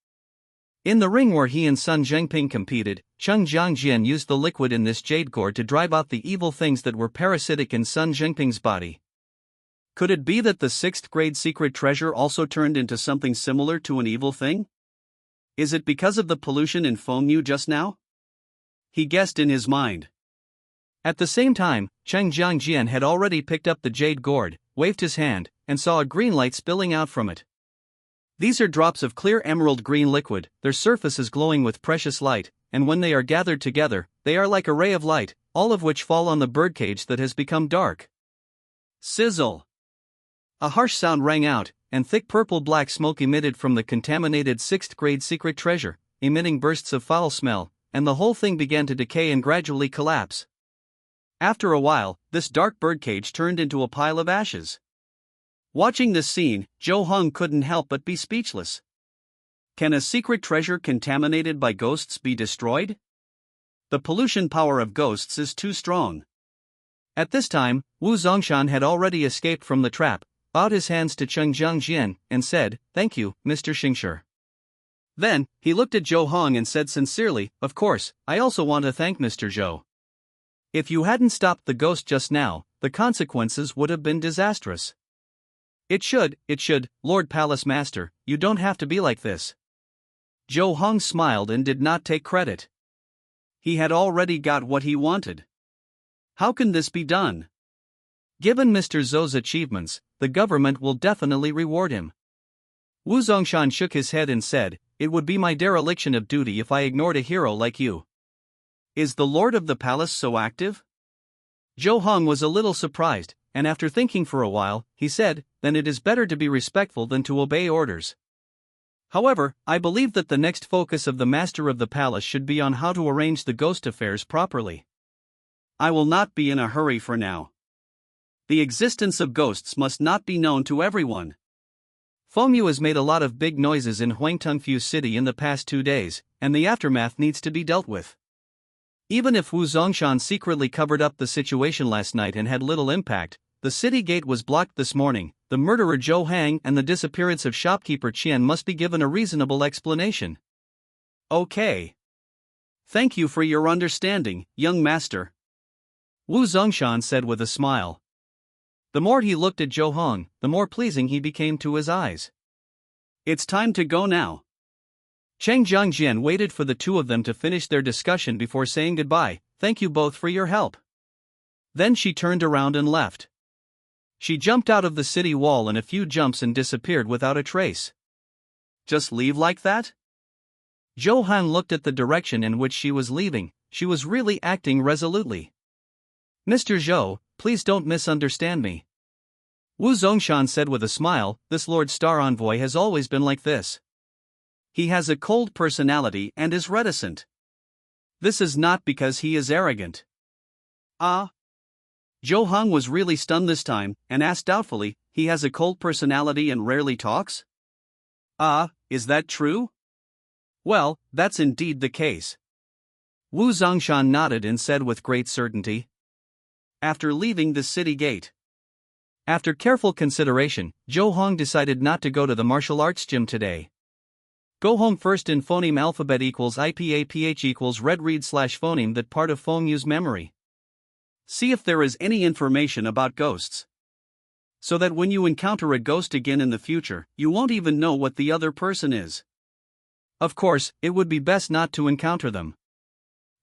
S1: In the ring where he and Sun Zhengping competed, Cheng Jiangjian used the liquid in this jade gourd to drive out the evil things that were parasitic in Sun Zhengping's body. Could it be that the 6th grade secret treasure also turned into something similar to an evil thing? Is it because of the pollution in Fengyu just now? He guessed in his mind. At the same time, Cheng Jiangjian had already picked up the jade gourd, waved his hand, and saw a green light spilling out from it. These are drops of clear emerald green liquid, their surface is glowing with precious light, and when they are gathered together, they are like a ray of light, all of which fall on the birdcage that has become dark. Sizzle! A harsh sound rang out, and thick purple-black smoke emitted from the contaminated 6th grade secret treasure, emitting bursts of foul smell, and the whole thing began to decay and gradually collapse. After a while, this dark birdcage turned into a pile of ashes. Watching this scene, Zhou Heng couldn't help but be speechless. Can a secret treasure contaminated by ghosts be destroyed? The pollution power of ghosts is too strong. At this time, Wu Zongshan had already escaped from the trap, bowed his hands to Cheng Jiangjian, and said, "Thank you, Mr. Xingshi." Then, he looked at Zhou Heng and said sincerely, "Of course, I also want to thank Mr. Zhou. If you hadn't stopped the ghost just now, the consequences would have been disastrous." It should, Lord Palace Master, you don't have to be like this." Zhou Heng smiled and did not take credit. He had already got what he wanted. How can this be done? Given Mr. Zhou's achievements, the government will definitely reward him. Wu Zongshan shook his head and said, "It would be my dereliction of duty if I ignored a hero like you. Is the Lord of the Palace so active?" Zhou Heng was a little surprised, and after thinking for a while, he said, "Then it is better to be respectful than to obey orders. However, I believe that the next focus of the Master of the Palace should be on how to arrange the ghost affairs properly. I will not be in a hurry for now. The existence of ghosts must not be known to everyone. Fengyu has made a lot of big noises in Huangtongfu City in the past 2 days, and the aftermath needs to be dealt with. Even if Wu Zongshan secretly covered up the situation last night and had little impact, the city gate was blocked this morning, the murderer Zhou Heng and the disappearance of shopkeeper Qian must be given a reasonable explanation." "Okay. Thank you for your understanding, young master," Wu Zongshan said with a smile. The more he looked at Zhou Heng, the more pleasing he became to his eyes. "It's time to go now." Cheng Jiangjian waited for the two of them to finish their discussion before saying goodbye. "Thank you both for your help." Then she turned around and left. She jumped out of the city wall in a few jumps and disappeared without a trace. Just leave like that? Zhou Han looked at the direction in which she was leaving. She was really acting resolutely. "Mr. Zhou, please don't misunderstand me," Wu Zongshan said with a smile. "This Lord Star Envoy has always been like this. He has a cold personality and is reticent. This is not because he is arrogant." "Ah?" Zhou Heng was really stunned this time, and asked doubtfully, "He has a cold personality and rarely talks?" "Ah, is that true?" "Well, that's indeed the case." Wu Zongshan nodded and said with great certainty. After leaving the city gate. After careful consideration, Zhou Heng decided not to go to the martial arts gym today. Go home first in phoneme alphabet equals IPAPH equals red read slash phoneme that part of Fengyu's memory. See if there is any information about ghosts. So that when you encounter a ghost again in the future, you won't even know what the other person is. Of course, it would be best not to encounter them.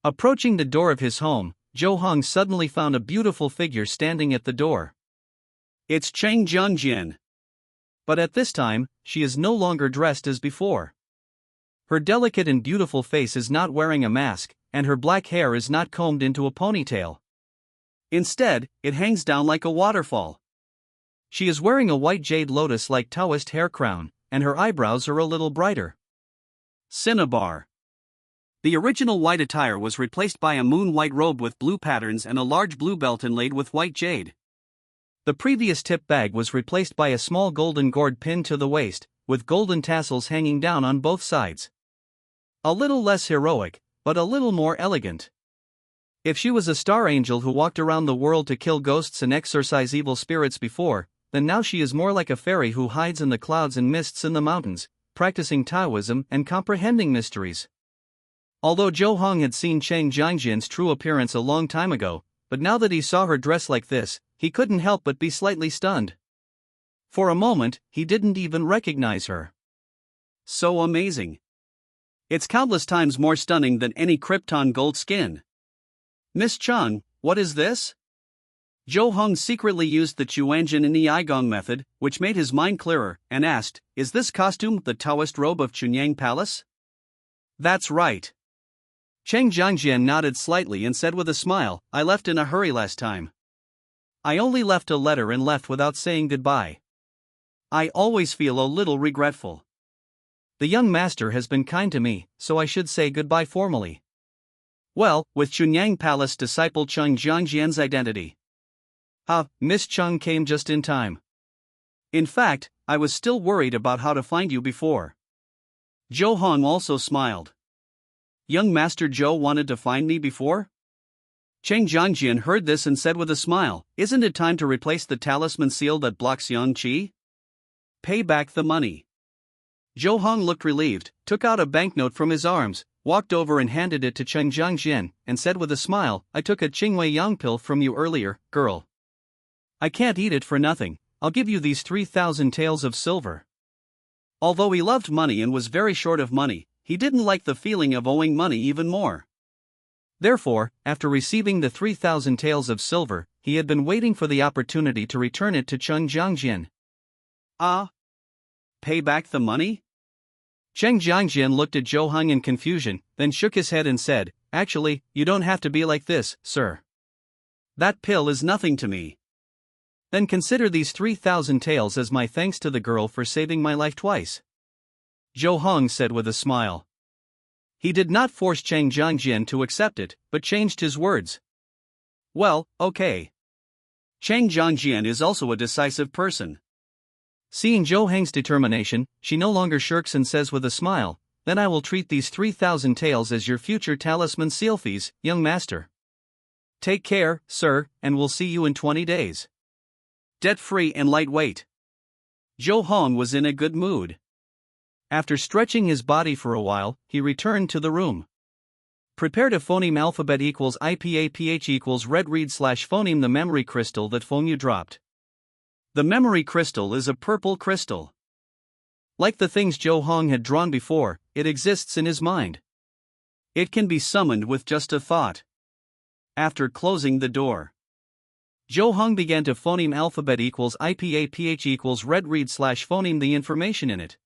S1: Approaching the door of his home, Zhou Heng suddenly found a beautiful figure standing at the door. It's Cheng Jiangjian. But at this time, she is no longer dressed as before. Her delicate and beautiful face is not wearing a mask, and her black hair is not combed into a ponytail. Instead, it hangs down like a waterfall. She is wearing a white jade lotus-like Taoist hair crown, and her eyebrows are a little brighter. Cinnabar. The original white attire was replaced by a moon-white robe with blue patterns and a large blue belt inlaid with white jade. The previous tip bag was replaced by a small golden gourd pinned to the waist, with golden tassels hanging down on both sides. A little less heroic, but a little more elegant. If she was a star angel who walked around the world to kill ghosts and exorcise evil spirits before, then now she is more like a fairy who hides in the clouds and mists in the mountains, practicing Taoism and comprehending mysteries. Although Zhou Heng had seen Cheng Jiangjian's true appearance a long time ago, but now that he saw her dressed like this, he couldn't help but be slightly stunned. For a moment, he didn't even recognize her. So amazing. It's countless times more stunning than any Krypton gold skin. Miss Chung, what is this? Zhou Hong secretly used the Chuanjin in the Igong method, which made his mind clearer, and asked, "Is this costume the Taoist robe of Chunyang Palace?" That's right. Cheng Jiangjian nodded slightly and said with a smile, "I left in a hurry last time. I only left a letter and left without saying goodbye. I always feel a little regretful. The young master has been kind to me, so I should say goodbye formally." Well, with Chunyang Palace disciple Cheng Jiangjian's identity. Miss Chung came just in time. In fact, I was still worried about how to find you before. Zhou Hong also smiled. Young Master Zhou wanted to find me before? Cheng Jiangjian heard this and said with a smile, "Isn't it time to replace the talisman seal that blocks Yang Qi? Pay back the money." Zhou Hong looked relieved, took out a banknote from his arms, walked over and handed it to Cheng Jiangjian, and said with a smile, "I took a Qingwei Yang pill from you earlier, girl. I can't eat it for nothing. I'll give you these 3,000 taels of silver." Although he loved money and was very short of money, he didn't like the feeling of owing money even more. Therefore, after receiving the 3,000 taels of silver, he had been waiting for the opportunity to return it to Cheng Jiangjian. Pay back the money? Cheng Jiangjian looked at Zhou Hong in confusion, then shook his head and said, "Actually, you don't have to be like this, sir. That pill is nothing to me. Then consider these 3,000 taels as my thanks to the girl for saving my life twice." Zhou Hong said with a smile. He did not force Cheng Jiangjian to accept it, but changed his words. "Well, okay." Cheng Jiangjian is also a decisive person. Seeing Zhou Hong's determination, she no longer shirks and says with a smile, "Then I will treat these 3,000 taels as your future talisman seal fees, young master. Take care, sir, and we'll see you in 20 days. Debt-free and lightweight." Zhou Hong was in a good mood. After stretching his body for a while, he returned to the room. Prepared a phoneme alphabet equals IPAPH equals red read / phoneme the memory crystal that Fengyu dropped. The memory crystal is a purple crystal. Like the things Zhou Hong had drawn before, it exists in his mind. It can be summoned with just a thought. After closing the door, Zhou Hong began to phoneme alphabet equals IPAPH equals red read / phoneme the information in it.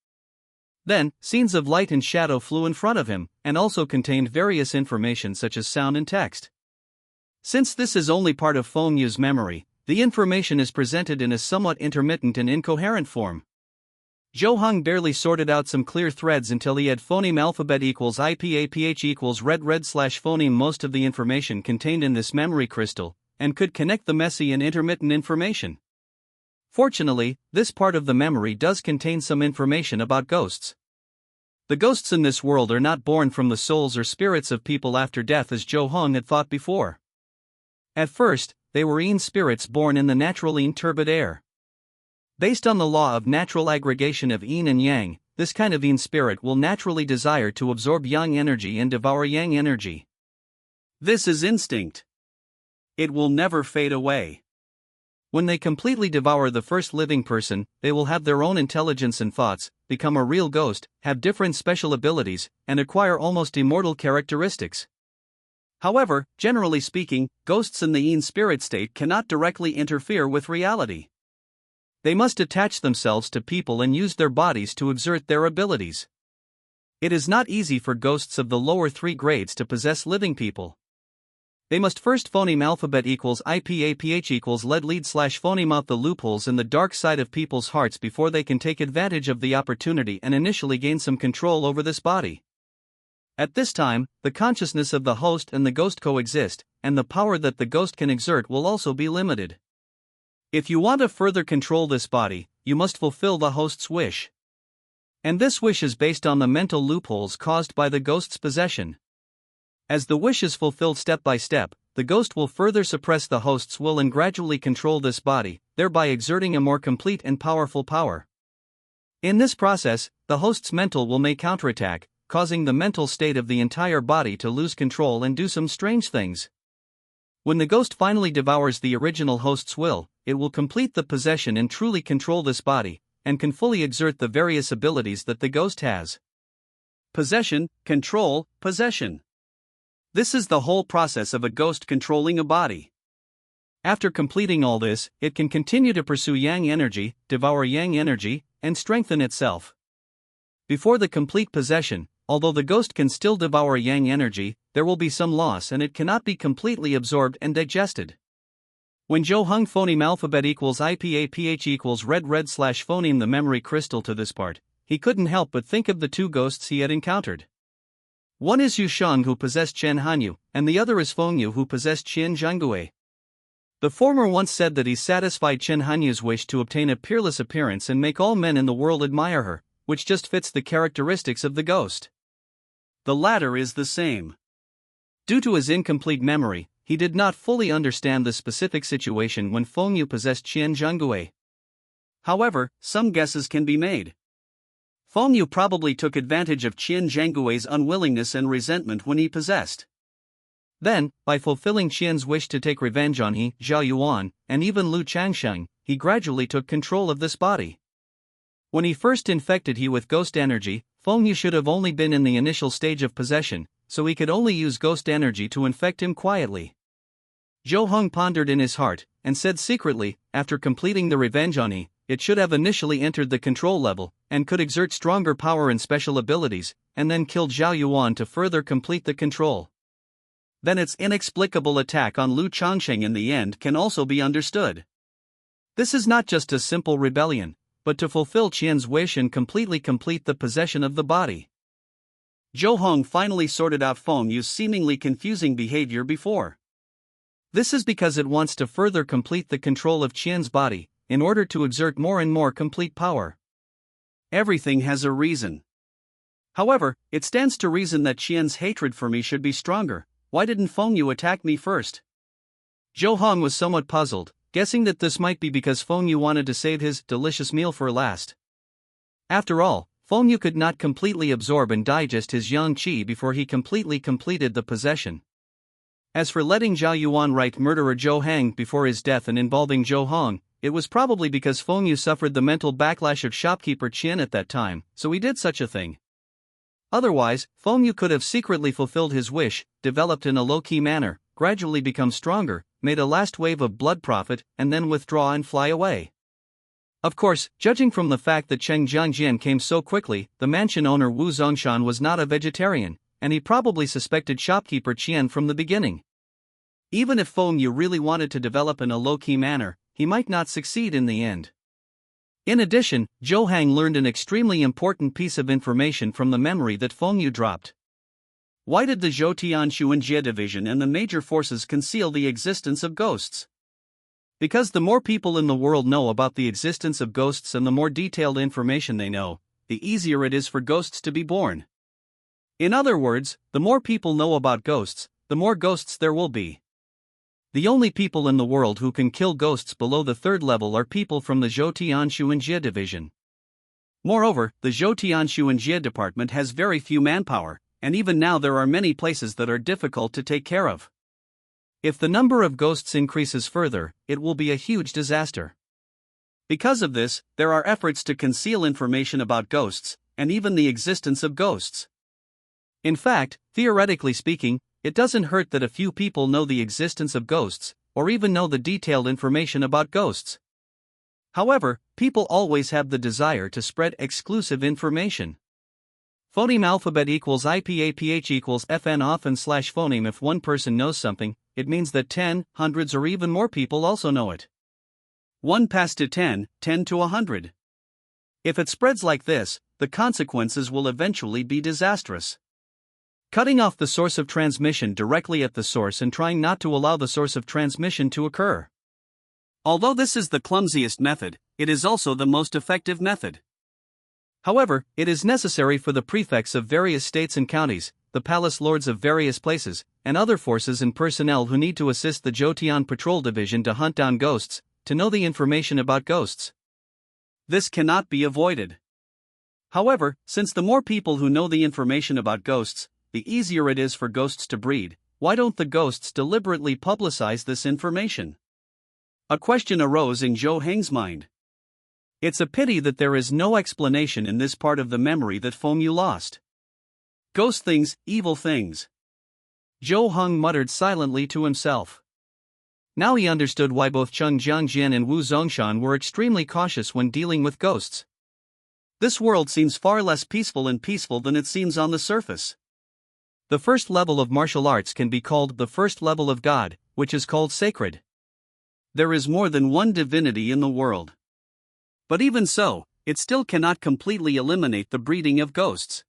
S1: Then, scenes of light and shadow flew in front of him, and also contained various information such as sound and text. Since this is only part of Fengyu's memory, the information is presented in a somewhat intermittent and incoherent form. Zhou Hong barely sorted out some clear threads until he had phoneme alphabet equals IPAPH equals red / phoneme most of the information contained in this memory crystal, and could connect the messy and intermittent information. Fortunately, this part of the memory does contain some information about ghosts. The ghosts in this world are not born from the souls or spirits of people after death as Zhou Hong had thought before. At first, they were Yin spirits born in the natural Yin turbid air. Based on the law of natural aggregation of Yin and Yang, this kind of Yin spirit will naturally desire to absorb Yang energy and devour Yang energy. This is instinct. It will never fade away. When they completely devour the first living person, they will have their own intelligence and thoughts, become a real ghost, have different special abilities, and acquire almost immortal characteristics. However, generally speaking, ghosts in the Yin spirit state cannot directly interfere with reality. They must attach themselves to people and use their bodies to exert their abilities. It is not easy for ghosts of the lower 3 grades to possess living people. They must first phoneme alphabet equals IPAPH equals lead / phoneme out the loopholes in the dark side of people's hearts before they can take advantage of the opportunity and initially gain some control over this body. At this time, the consciousness of the host and the ghost coexist, and the power that the ghost can exert will also be limited. If you want to further control this body, you must fulfill the host's wish. And this wish is based on the mental loopholes caused by the ghost's possession. As the wish is fulfilled step by step, the ghost will further suppress the host's will and gradually control this body, thereby exerting a more complete and powerful power. In this process, the host's mental will may counterattack, causing the mental state of the entire body to lose control and do some strange things. When the ghost finally devours the original host's will, it will complete the possession and truly control this body, and can fully exert the various abilities that the ghost has. Possession, control, possession. This is the whole process of a ghost controlling a body. After completing all this, it can continue to pursue yang energy, devour yang energy, and strengthen itself. Before the complete possession, although the ghost can still devour yang energy, there will be some loss and it cannot be completely absorbed and digested. When Zhou Hung phoneme alphabet equals IPAPH equals red / phoneme the memory crystal to this part, he couldn't help but think of the two ghosts he had encountered. One is Yu Shang who possessed Chen Hanyu, and the other is Feng Yu who possessed Qian Zhanggui. The former once said that he satisfied Chen Hanyu's wish to obtain a peerless appearance and make all men in the world admire her, which just fits the characteristics of the ghost. The latter is the same. Due to his incomplete memory, he did not fully understand the specific situation when Feng Yu possessed Qian Zhanggui. However, some guesses can be made. Feng Yu probably took advantage of Qian Zhanggui's unwillingness and resentment when he possessed. Then, by fulfilling Qian's wish to take revenge on he, Zhao Yuan, and even Lu Changsheng, he gradually took control of this body. When he first infected he with ghost energy, Feng Yu should have only been in the initial stage of possession, so he could only use ghost energy to infect him quietly. Zhou Hung pondered in his heart, and said secretly, after completing the revenge on he, it should have initially entered the control level, and could exert stronger power and special abilities, and then killed Zhao Yuan to further complete the control. Then its inexplicable attack on Lu Changsheng in the end can also be understood. This is not just a simple rebellion, but to fulfill Qian's wish and completely complete the possession of the body. Zhou Hong finally sorted out Feng Yu's seemingly confusing behavior before. This is because it wants to further complete the control of Qian's body, in order to exert more and more complete power. Everything has a reason. However, it stands to reason that Qian's hatred for me should be stronger. Why didn't Feng Yu attack me first? Zhou Hong was somewhat puzzled, guessing that this might be because Feng Yu wanted to save his delicious meal for last. After all, Feng Yu could not completely absorb and digest his yang qi before he completely completed the possession. As for letting Zhao Yuan write murderer Zhou Hang before his death and involving Zhou Hong, it was probably because Feng Yu suffered the mental backlash of shopkeeper Qian at that time, so he did such a thing. Otherwise, Feng Yu could have secretly fulfilled his wish, developed in a low-key manner, gradually become stronger, made a last wave of blood profit, and then withdraw and fly away. Of course, judging from the fact that Cheng Jiangjian came so quickly, the mansion owner Wu Zongshan was not a vegetarian, and he probably suspected shopkeeper Qian from the beginning. Even if Feng Yu really wanted to develop in a low-key manner, he might not succeed in the end. In addition, Zhou Hang learned an extremely important piece of information from the memory that Feng Yu dropped. Why did the Zhoutian Xuanjie division and the major forces conceal the existence of ghosts? Because the more people in the world know about the existence of ghosts and the more detailed information they know, the easier it is for ghosts to be born. In other words, the more people know about ghosts, the more ghosts there will be. The only people in the world who can kill ghosts below the third level are people from the Zhoutian Xuanjie division. Moreover, the Zhoutian Xuanjie department has very few manpower, and even now there are many places that are difficult to take care of. If the number of ghosts increases further, it will be a huge disaster. Because of this, there are efforts to conceal information about ghosts, and even the existence of ghosts. In fact, theoretically speaking, it doesn't hurt that a few people know the existence of ghosts, or even know the detailed information about ghosts. However, people always have the desire to spread exclusive information. Phoneme alphabet equals IPAPH equals FN often / phoneme. If one person knows something, it means that 10, hundreds or even more people also know it. 1 passed to 10, 10 to 100. If it spreads like this, the consequences will eventually be disastrous. Cutting off the source of transmission directly at the source and trying not to allow the source of transmission to occur. Although this is the clumsiest method, it is also the most effective method. However, it is necessary for the prefects of various states and counties, the palace lords of various places, and other forces and personnel who need to assist the Zhoutian Patrol Division to hunt down ghosts, to know the information about ghosts. This cannot be avoided. However, since the more people who know the information about ghosts, the easier it is for ghosts to breed, why don't the ghosts deliberately publicize this information? A question arose in Zhou Heng's mind. It's a pity that there is no explanation in this part of the memory that Fengyu lost. Ghost things, evil things. Zhou Heng muttered silently to himself. Now he understood why both Cheng Jiangjian and Wu Zongshan were extremely cautious when dealing with ghosts. This world seems far less peaceful than it seems on the surface. The first level of martial arts can be called the first level of God, which is called sacred. There is more than one divinity in the world. But even so, it still cannot completely eliminate the breeding of ghosts.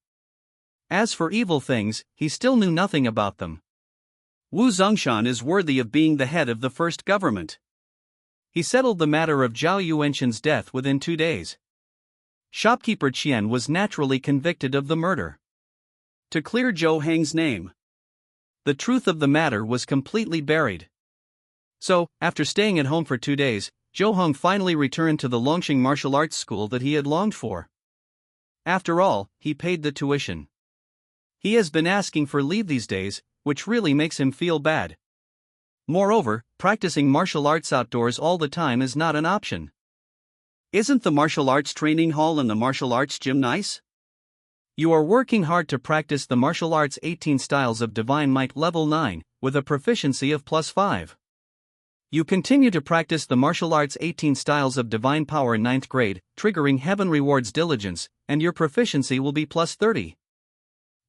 S1: As for evil things, he still knew nothing about them. Wu Zongshan is worthy of being the head of the first government. He settled the matter of Zhao Yuanshan's death within 2 days. Shopkeeper Qian was naturally convicted of the murder. To clear Zhou Heng's name, the truth of the matter was completely buried. So, after staying at home for 2 days, Zhou Heng finally returned to the Longxing martial arts school that he had longed for. After all, he paid the tuition. He has been asking for leave these days, which really makes him feel bad. Moreover, practicing martial arts outdoors all the time is not an option. Isn't the martial arts training hall and the martial arts gym nice? You are working hard to practice the martial arts 18 styles of divine might level 9, with a proficiency of +5. You continue to practice the martial arts 18 styles of divine power 9th grade, triggering heaven rewards diligence, and your proficiency will be +30.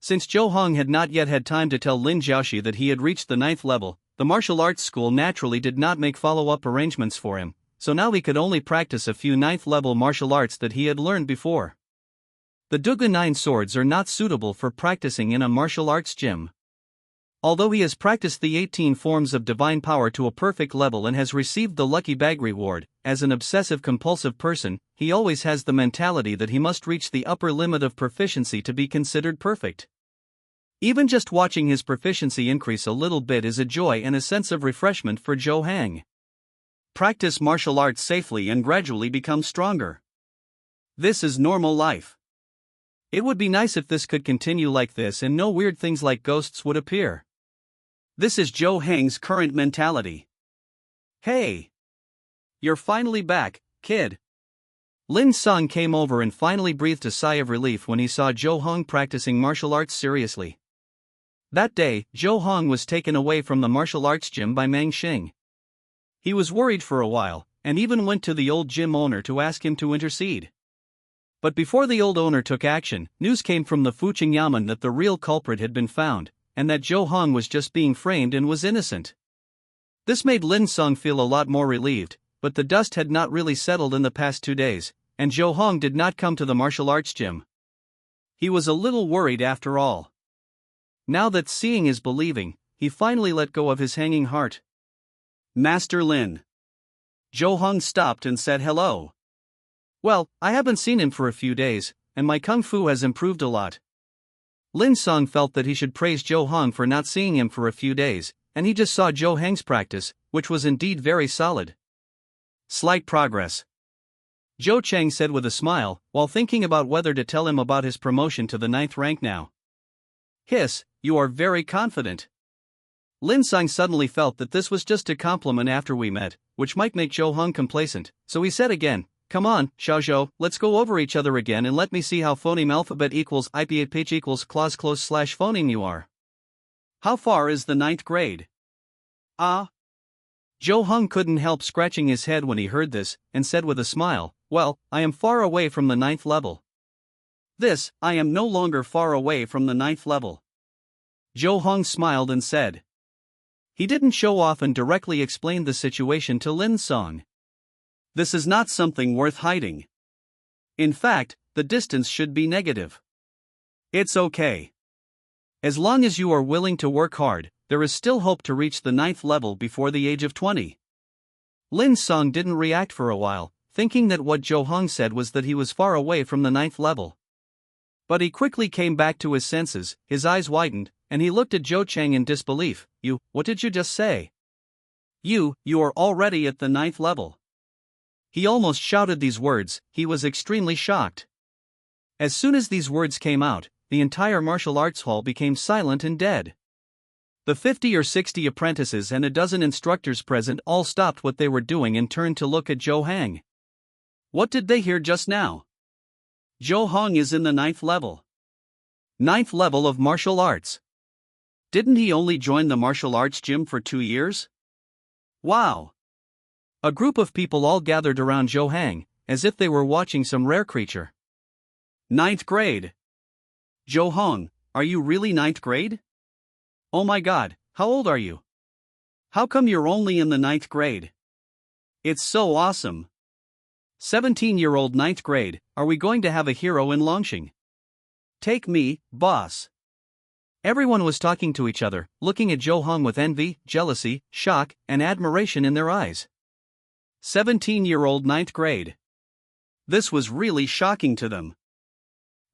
S1: Since Zhou Heng had not yet had time to tell Lin Jiaoxi that he had reached the 9th level, the martial arts school naturally did not make follow-up arrangements for him, so now he could only practice a few 9th level martial arts that he had learned before. The Duga 9 swords are not suitable for practicing in a martial arts gym. Although he has practiced the 18 forms of divine power to a perfect level and has received the lucky bag reward, as an obsessive-compulsive person, he always has the mentality that he must reach the upper limit of proficiency to be considered perfect. Even just watching his proficiency increase a little bit is a joy and a sense of refreshment for Zhou Heng. Practice martial arts safely and gradually become stronger. This is normal life. It would be nice if this could continue like this and no weird things like ghosts would appear. This is Zhou Heng's current mentality. Hey! You're finally back, kid. Lin Song came over and finally breathed a sigh of relief when he saw Zhou Heng practicing martial arts seriously. That day, Zhou Heng was taken away from the martial arts gym by Meng Xing. He was worried for a while, and even went to the old gym owner to ask him to intercede. But before the old owner took action, news came from the Fuqing Yamen that the real culprit had been found, and that Zhou Heng was just being framed and was innocent. This made Lin Song feel a lot more relieved, but the dust had not really settled in the past 2 days, and Zhou Heng did not come to the martial arts gym. He was a little worried after all. Now that seeing is believing, he finally let go of his hanging heart. Master Lin. Zhou Heng stopped and said hello. Well, I haven't seen him for a few days, and my kung fu has improved a lot. Lin Song felt that he should praise Zhou Heng for not seeing him for a few days, and he just saw Zhou Heng's practice, which was indeed very solid. Slight progress. Zhou Cheng said with a smile, while thinking about whether to tell him about his promotion to the 9th rank now. Hiss, you are very confident. Lin Song suddenly felt that this was just a compliment after we met, which might make Zhou Heng complacent, so he said again, come on, Xiaozhou, let's go over each other again and let me see how phoneme alphabet equals IPA page equals clause close / phoneme you are. How far is the 9th grade? Ah. Zhou Heng couldn't help scratching his head when he heard this, and said with a smile, well, I am far away from the 9th level. This, I am no longer far away from the 9th level. Zhou Heng smiled and said. He didn't show off and directly explained the situation to Lin Song. This is not something worth hiding. In fact, the distance should be negative. It's okay. As long as you are willing to work hard, there is still hope to reach the 9th level before the age of 20. Lin Song didn't react for a while, thinking that what Zhou Heng said was that he was far away from the 9th level. But he quickly came back to his senses, his eyes widened, and he looked at Zhou Cheng in disbelief. What did you just say? You are already at the 9th level. He almost shouted these words, he was extremely shocked. As soon as these words came out, the entire martial arts hall became silent and dead. The 50 or 60 apprentices and a dozen instructors present all stopped what they were doing and turned to look at Zhou Hang. What did they hear just now? Zhou Hang is in the 9th level. 9th level of martial arts. Didn't he only join the martial arts gym for 2 years? Wow! A group of people all gathered around Zhou Hang, as if they were watching some rare creature. 9th grade. Zhou Hang, are you really 9th grade? Oh my god, how old are you? How come you're only in the 9th grade? It's so awesome. 17-year-old 9th grade, are we going to have a hero in Longxing? Take me, boss. Everyone was talking to each other, looking at Zhou Hang with envy, jealousy, shock, and admiration in their eyes. 17-year-old 9th grade. This was really shocking to them.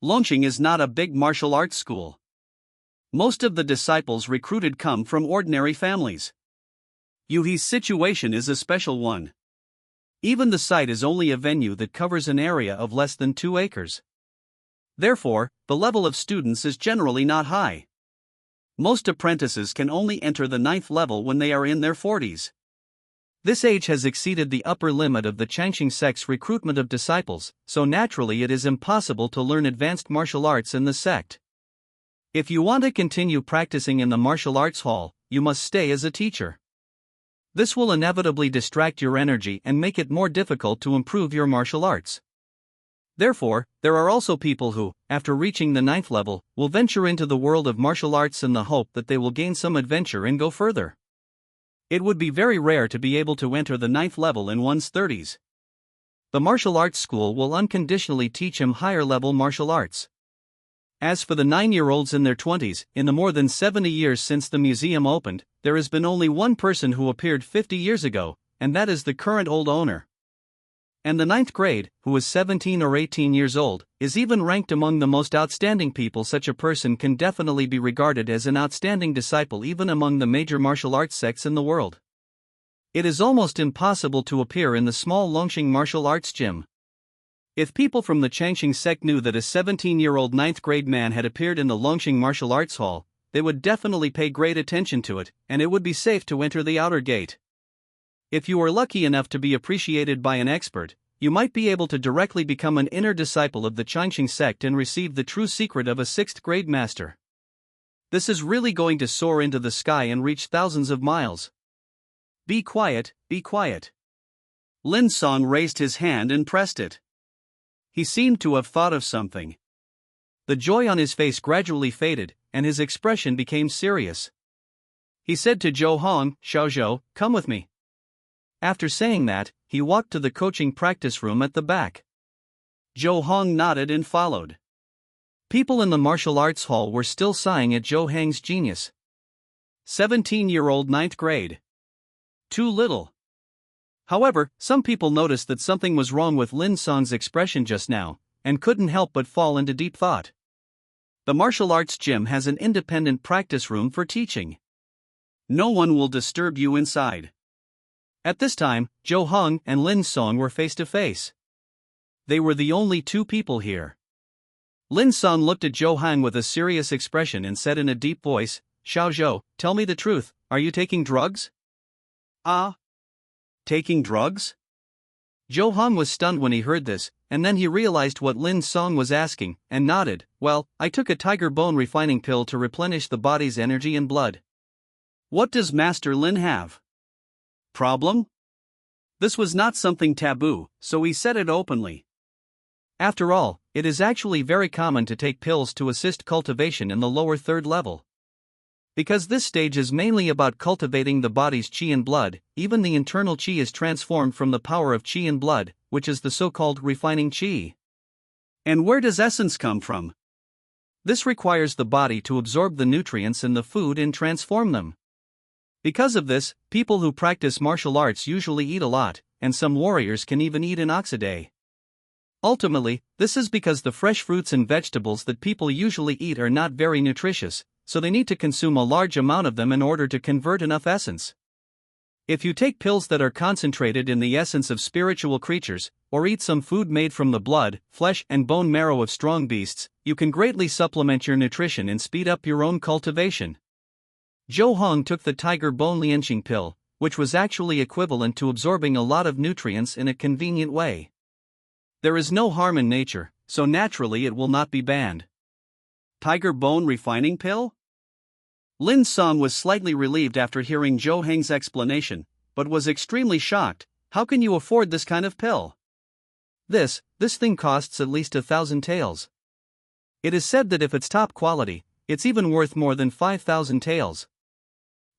S1: Longxing is not a big martial arts school. Most of the disciples recruited come from ordinary families. Yuhi's situation is a special one. Even the site is only a venue that covers an area of less than 2 acres. Therefore, the level of students is generally not high. Most apprentices can only enter the 9th level when they are in their 40s. This age has exceeded the upper limit of the Changxing sect's recruitment of disciples, so naturally it is impossible to learn advanced martial arts in the sect. If you want to continue practicing in the martial arts hall, you must stay as a teacher. This will inevitably distract your energy and make it more difficult to improve your martial arts. Therefore, there are also people who, after reaching the 9th level, will venture into the world of martial arts in the hope that they will gain some adventure and go further. It would be very rare to be able to enter the 9th level in one's 30s. The martial arts school will unconditionally teach him higher level martial arts. As for the 9-year-olds in their 20s, in the more than 70 years since the museum opened, there has been only one person who appeared 50 years ago, and that is the current old owner. And the 9th grade, who is 17 or 18 years old, is even ranked among the most outstanding people. Such a person can definitely be regarded as an outstanding disciple even among the major martial arts sects in the world. It is almost impossible to appear in the small Longxing martial arts gym. If people from the Changxing sect knew that a 17-year-old 9th grade man had appeared in the Longxing martial arts hall, they would definitely pay great attention to it, and it would be safe to enter the outer gate. If you are lucky enough to be appreciated by an expert, you might be able to directly become an inner disciple of the Changxing sect and receive the true secret of a 6th grade master. This is really going to soar into the sky and reach thousands of miles. Be quiet, be quiet. Lin Song raised his hand and pressed it. He seemed to have thought of something. The joy on his face gradually faded, and his expression became serious. He said to Zhou Hang, "Xiaozhou, come with me." After saying that, he walked to the coaching practice room at the back. Zhou Hang nodded and followed. People in the martial arts hall were still sighing at Zhou Hang's genius. 17-year-old 9th grade. Too little. However, some people noticed that something was wrong with Lin Song's expression just now, and couldn't help but fall into deep thought. The martial arts gym has an independent practice room for teaching. No one will disturb you inside. At this time, Zhou Hang and Lin Song were face to face. They were the only 2 people here. Lin Song looked at Zhou Hang with a serious expression and said in a deep voice, "Xiaozhou, tell me the truth, are you taking drugs?" "Ah? Taking drugs?" Zhou Hang was stunned when he heard this, and then he realized what Lin Song was asking, and nodded. "Well, I took a tiger bone refining pill to replenish the body's energy and blood." "What does Master Lin have? Problem?" This was not something taboo, so he said it openly. After all, it is actually very common to take pills to assist cultivation in the lower 3rd level. Because this stage is mainly about cultivating the body's qi and blood, even the internal qi is transformed from the power of qi and blood, which is the so-called refining qi. And where does essence come from? This requires the body to absorb the nutrients in the food and transform them. Because of this, people who practice martial arts usually eat a lot, and some warriors can even eat an ox a day. Ultimately, this is because the fresh fruits and vegetables that people usually eat are not very nutritious, so they need to consume a large amount of them in order to convert enough essence. If you take pills that are concentrated in the essence of spiritual creatures, or eat some food made from the blood, flesh, and bone marrow of strong beasts, you can greatly supplement your nutrition and speed up your own cultivation. Zhou Hong took the tiger bone lianqing pill, which was actually equivalent to absorbing a lot of nutrients in a convenient way. There is no harm in nature, so naturally it will not be banned. Tiger bone refining pill? Lin Song was slightly relieved after hearing Zhou Heng's explanation, but was extremely shocked. How can you afford this kind of pill? This thing costs at least 1,000 taels. It is said that if it's top quality, it's even worth more than 5,000 taels.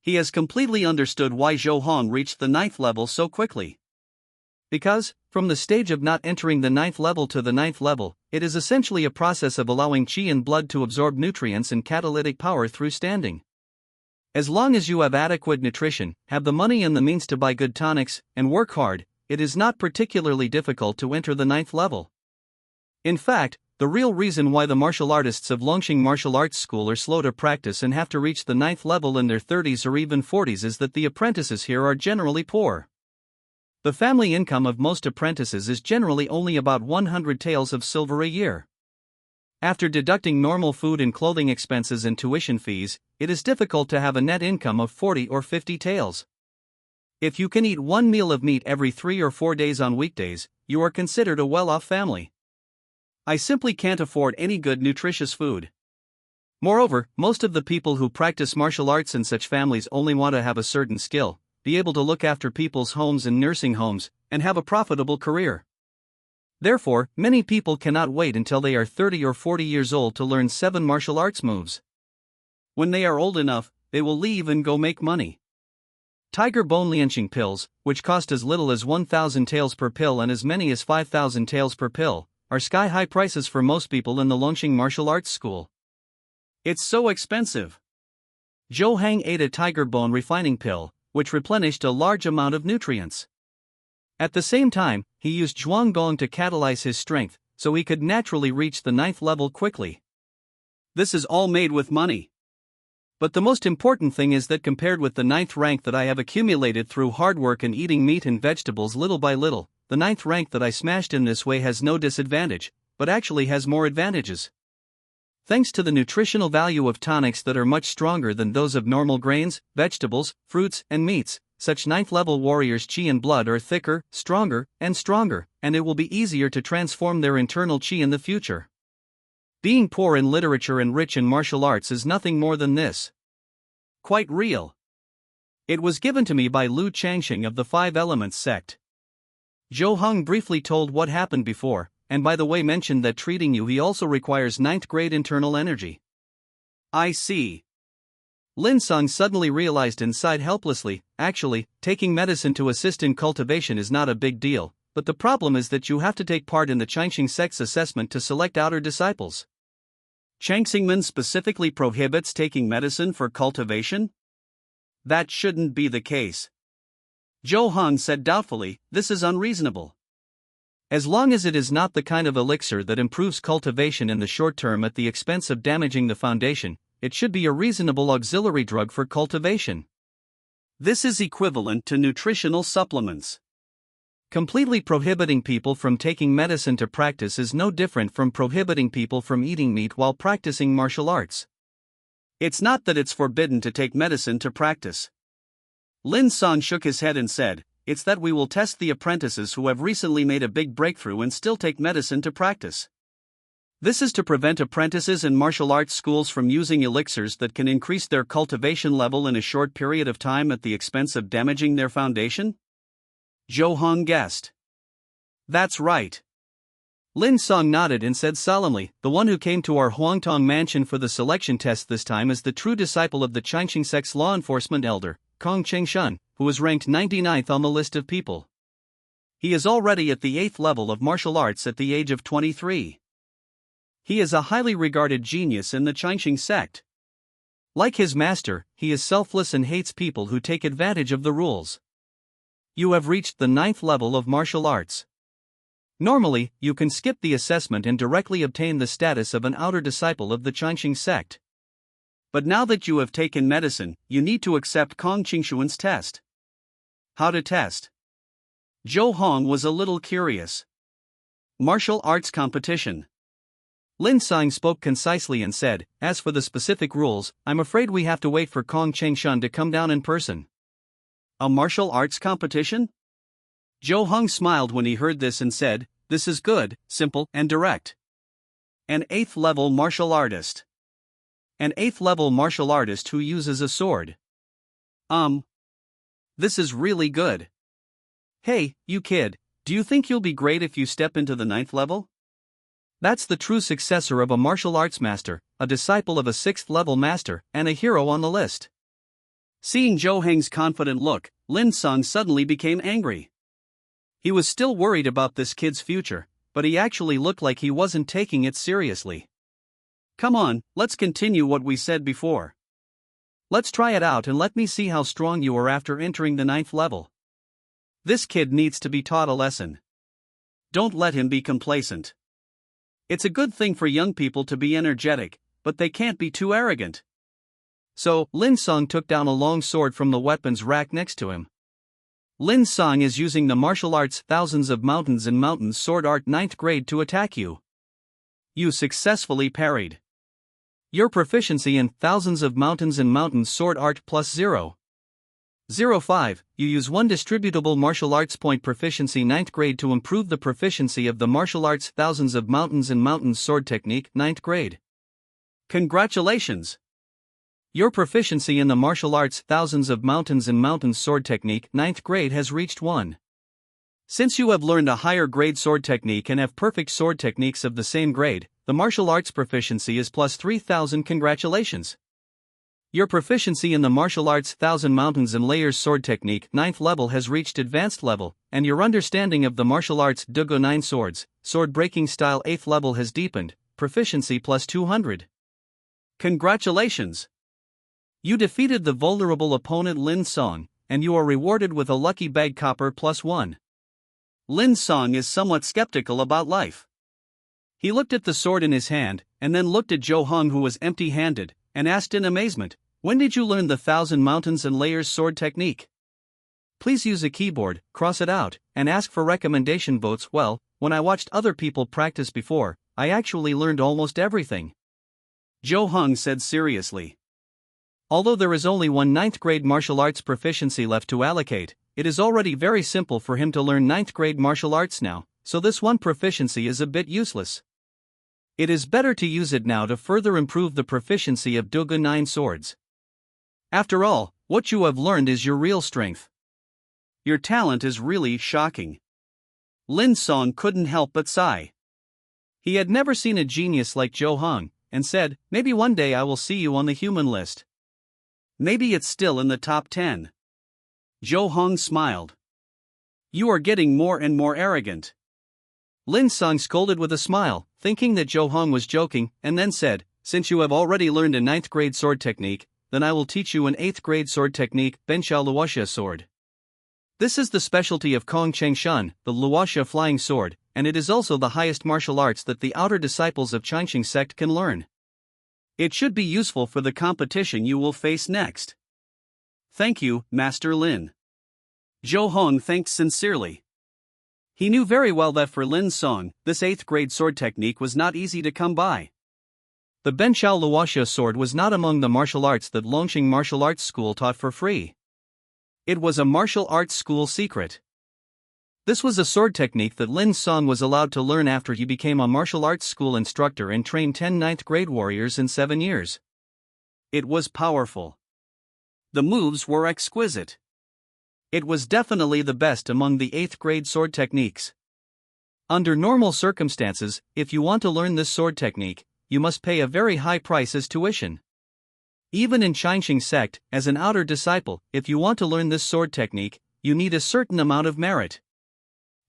S1: He has completely understood why Zhou Hong reached the 9th level so quickly. Because, from the stage of not entering the 9th level to the 9th level, it is essentially a process of allowing qi and blood to absorb nutrients and catalytic power through standing. As long as you have adequate nutrition, have the money and the means to buy good tonics, and work hard, it is not particularly difficult to enter the 9th level. In fact, the real reason why the martial artists of Longqing Martial Arts School are slow to practice and have to reach the 9th level in their 30s or even 40s is that the apprentices here are generally poor. The family income of most apprentices is generally only about 100 taels of silver a year. After deducting normal food and clothing expenses and tuition fees, it is difficult to have a net income of 40 or 50 taels. If you can eat one meal of meat every 3 or 4 days on weekdays, you are considered a well-off family. I simply can't afford any good nutritious food. Moreover, most of the people who practice martial arts in such families only want to have a certain skill, be able to look after people's homes and nursing homes, and have a profitable career. Therefore, many people cannot wait until they are 30 or 40 years old to learn 7 martial arts moves. When they are old enough, they will leave and go make money. Tiger bone lianqing pills, which cost as little as 1,000 taels per pill and as many as 5,000 taels per pill, are sky-high prices for most people in the Longqing Martial Arts School. It's so expensive. Zhou Heng ate a tiger bone refining pill, which replenished a large amount of nutrients. At the same time, he used Zhuang Gong to catalyze his strength, so he could naturally reach the 9th level quickly. This is all made with money. But the most important thing is that compared with the 9th rank that I have accumulated through hard work and eating meat and vegetables little by little, the 9th rank that I smashed in this way has no disadvantage, but actually has more advantages. Thanks to the nutritional value of tonics that are much stronger than those of normal grains, vegetables, fruits, and meats, such 9th level warriors' qi and blood are thicker, stronger, and it will be easier to transform their internal qi in the future. Being poor in literature and rich in martial arts is nothing more than this. Quite real. It was given to me by Lu Changxing of the 5 Elements sect. Zhou Heng briefly told what happened before, and by the way mentioned that treating you he also requires 9th grade internal energy. I see. Lin Song suddenly realized and sighed helplessly. Actually, taking medicine to assist in cultivation is not a big deal, but the problem is that you have to take part in the Changxing sect's assessment to select outer disciples. Changxingmen specifically prohibits taking medicine for cultivation? That shouldn't be the case. Zhou Heng said doubtfully, this is unreasonable. As long as it is not the kind of elixir that improves cultivation in the short term at the expense of damaging the foundation, it should be a reasonable auxiliary drug for cultivation. This is equivalent to nutritional supplements. Completely prohibiting people from taking medicine to practice is no different from prohibiting people from eating meat while practicing martial arts. It's not that it's forbidden to take medicine to practice. Lin Song shook his head and said, it's that we will test the apprentices who have recently made a big breakthrough and still take medicine to practice. This is to prevent apprentices in martial arts schools from using elixirs that can increase their cultivation level in a short period of time at the expense of damaging their foundation? Zhou Heng guessed. That's right. Lin Song nodded and said solemnly, the one who came to our Huangtong mansion for the selection test this time is the true disciple of the Changxing sect's law enforcement elder, Kong Chengshun, who is ranked 99th on the list of people. He is already at the 8th level of martial arts at the age of 23. He is a highly regarded genius in the Changxing sect. Like his master, he is selfless and hates people who take advantage of the rules. You have reached the 9th level of martial arts. Normally, you can skip the assessment and directly obtain the status of an outer disciple of the Changxing sect. But now that you have taken medicine, you need to accept Kong Qingshuan's test. How to test? Zhou Hong was a little curious. Martial arts competition. Lin Song spoke concisely and said, "As for the specific rules, I'm afraid we have to wait for Kong Chengshun to come down in person." A martial arts competition? Zhou Heng smiled when he heard this and said, "This is good, simple, and direct." An 8th level martial artist. An 8th level martial artist who uses a sword. This is really good. Hey, you kid, do you think you'll be great if you step into the 9th level? That's the true successor of a martial arts master, a disciple of a 6th level master, and a hero on the list. Seeing Zhou Heng's confident look, Lin Song suddenly became angry. He was still worried about this kid's future, but he actually looked like he wasn't taking it seriously. Come on, let's continue what we said before. Let's try it out and let me see how strong you are after entering the 9th level. This kid needs to be taught a lesson. Don't let him be complacent. It's a good thing for young people to be energetic, but they can't be too arrogant. So, Lin Song took down a long sword from the weapons rack next to him. Lin Song is using the martial arts Thousands of Mountains and Mountains Sword Art 9th grade to attack you. You successfully parried. Your proficiency in Thousands of Mountains and Mountains Sword Art plus 0.05, you use 1 distributable martial arts point proficiency 9th grade to improve the proficiency of the martial arts Thousands of Mountains and Mountains Sword Technique 9th grade. Congratulations! Your proficiency in the martial arts Thousands of Mountains and Mountains Sword Technique 9th grade has reached 1. Since you have learned a higher grade sword technique and have perfect sword techniques of the same grade, the martial arts proficiency is plus 3,000. Congratulations! Your proficiency in the martial arts Thousand Mountains and Layers Sword Technique 9th level has reached advanced level, and your understanding of the martial arts Dugo 9 Swords, sword breaking style 8th level has deepened, proficiency plus 200. Congratulations! You defeated the vulnerable opponent Lin Song, and you are rewarded with a lucky bag copper plus 1. Lin Song is somewhat skeptical about life. He looked at the sword in his hand, and then looked at Zhou Heng who was empty-handed, and asked in amazement, "When did you learn the Thousand Mountains and Layers sword technique? Please use a keyboard, cross it out, and ask for recommendation votes." Well, when I watched other people practice before, I actually learned almost everything. Zhou Heng said seriously. Although there is only 1 9th grade martial arts proficiency left to allocate, it is already very simple for him to learn 9th grade martial arts now, so this 1 proficiency is a bit useless. It is better to use it now to further improve the proficiency of Dugo 9 swords. After all, what you have learned is your real strength. Your talent is really shocking. Lin Song couldn't help but sigh. He had never seen a genius like Zhou Heng, and said, "Maybe one day I will see you on the human list. Maybe it's still in the top 10. Zhou Heng smiled. You are getting more and more arrogant. Lin Song scolded with a smile, thinking that Zhou Heng was joking, and then said, "Since you have already learned a 9th grade sword technique, then I will teach you an 8th grade sword technique, Benchao Luoxia sword. This is the specialty of Kong Chengshun, the Luoxia flying sword, and it is also the highest martial arts that the outer disciples of Changqing sect can learn. It should be useful for the competition you will face next." "Thank you, Master Lin." Zhou Heng thanked sincerely. He knew very well that for Lin Song, this 8th grade sword technique was not easy to come by. The Benchao Luoxia sword was not among the martial arts that Longqing Martial Arts School taught for free. It was a martial arts school secret. This was a sword technique that Lin Song was allowed to learn after he became a martial arts school instructor and trained 10 9th grade warriors in 7 years. It was powerful. The moves were exquisite. It was definitely the best among the 8th grade sword techniques. Under normal circumstances, if you want to learn this sword technique, you must pay a very high price as tuition. Even in Changqing sect, as an outer disciple, if you want to learn this sword technique, you need a certain amount of merit.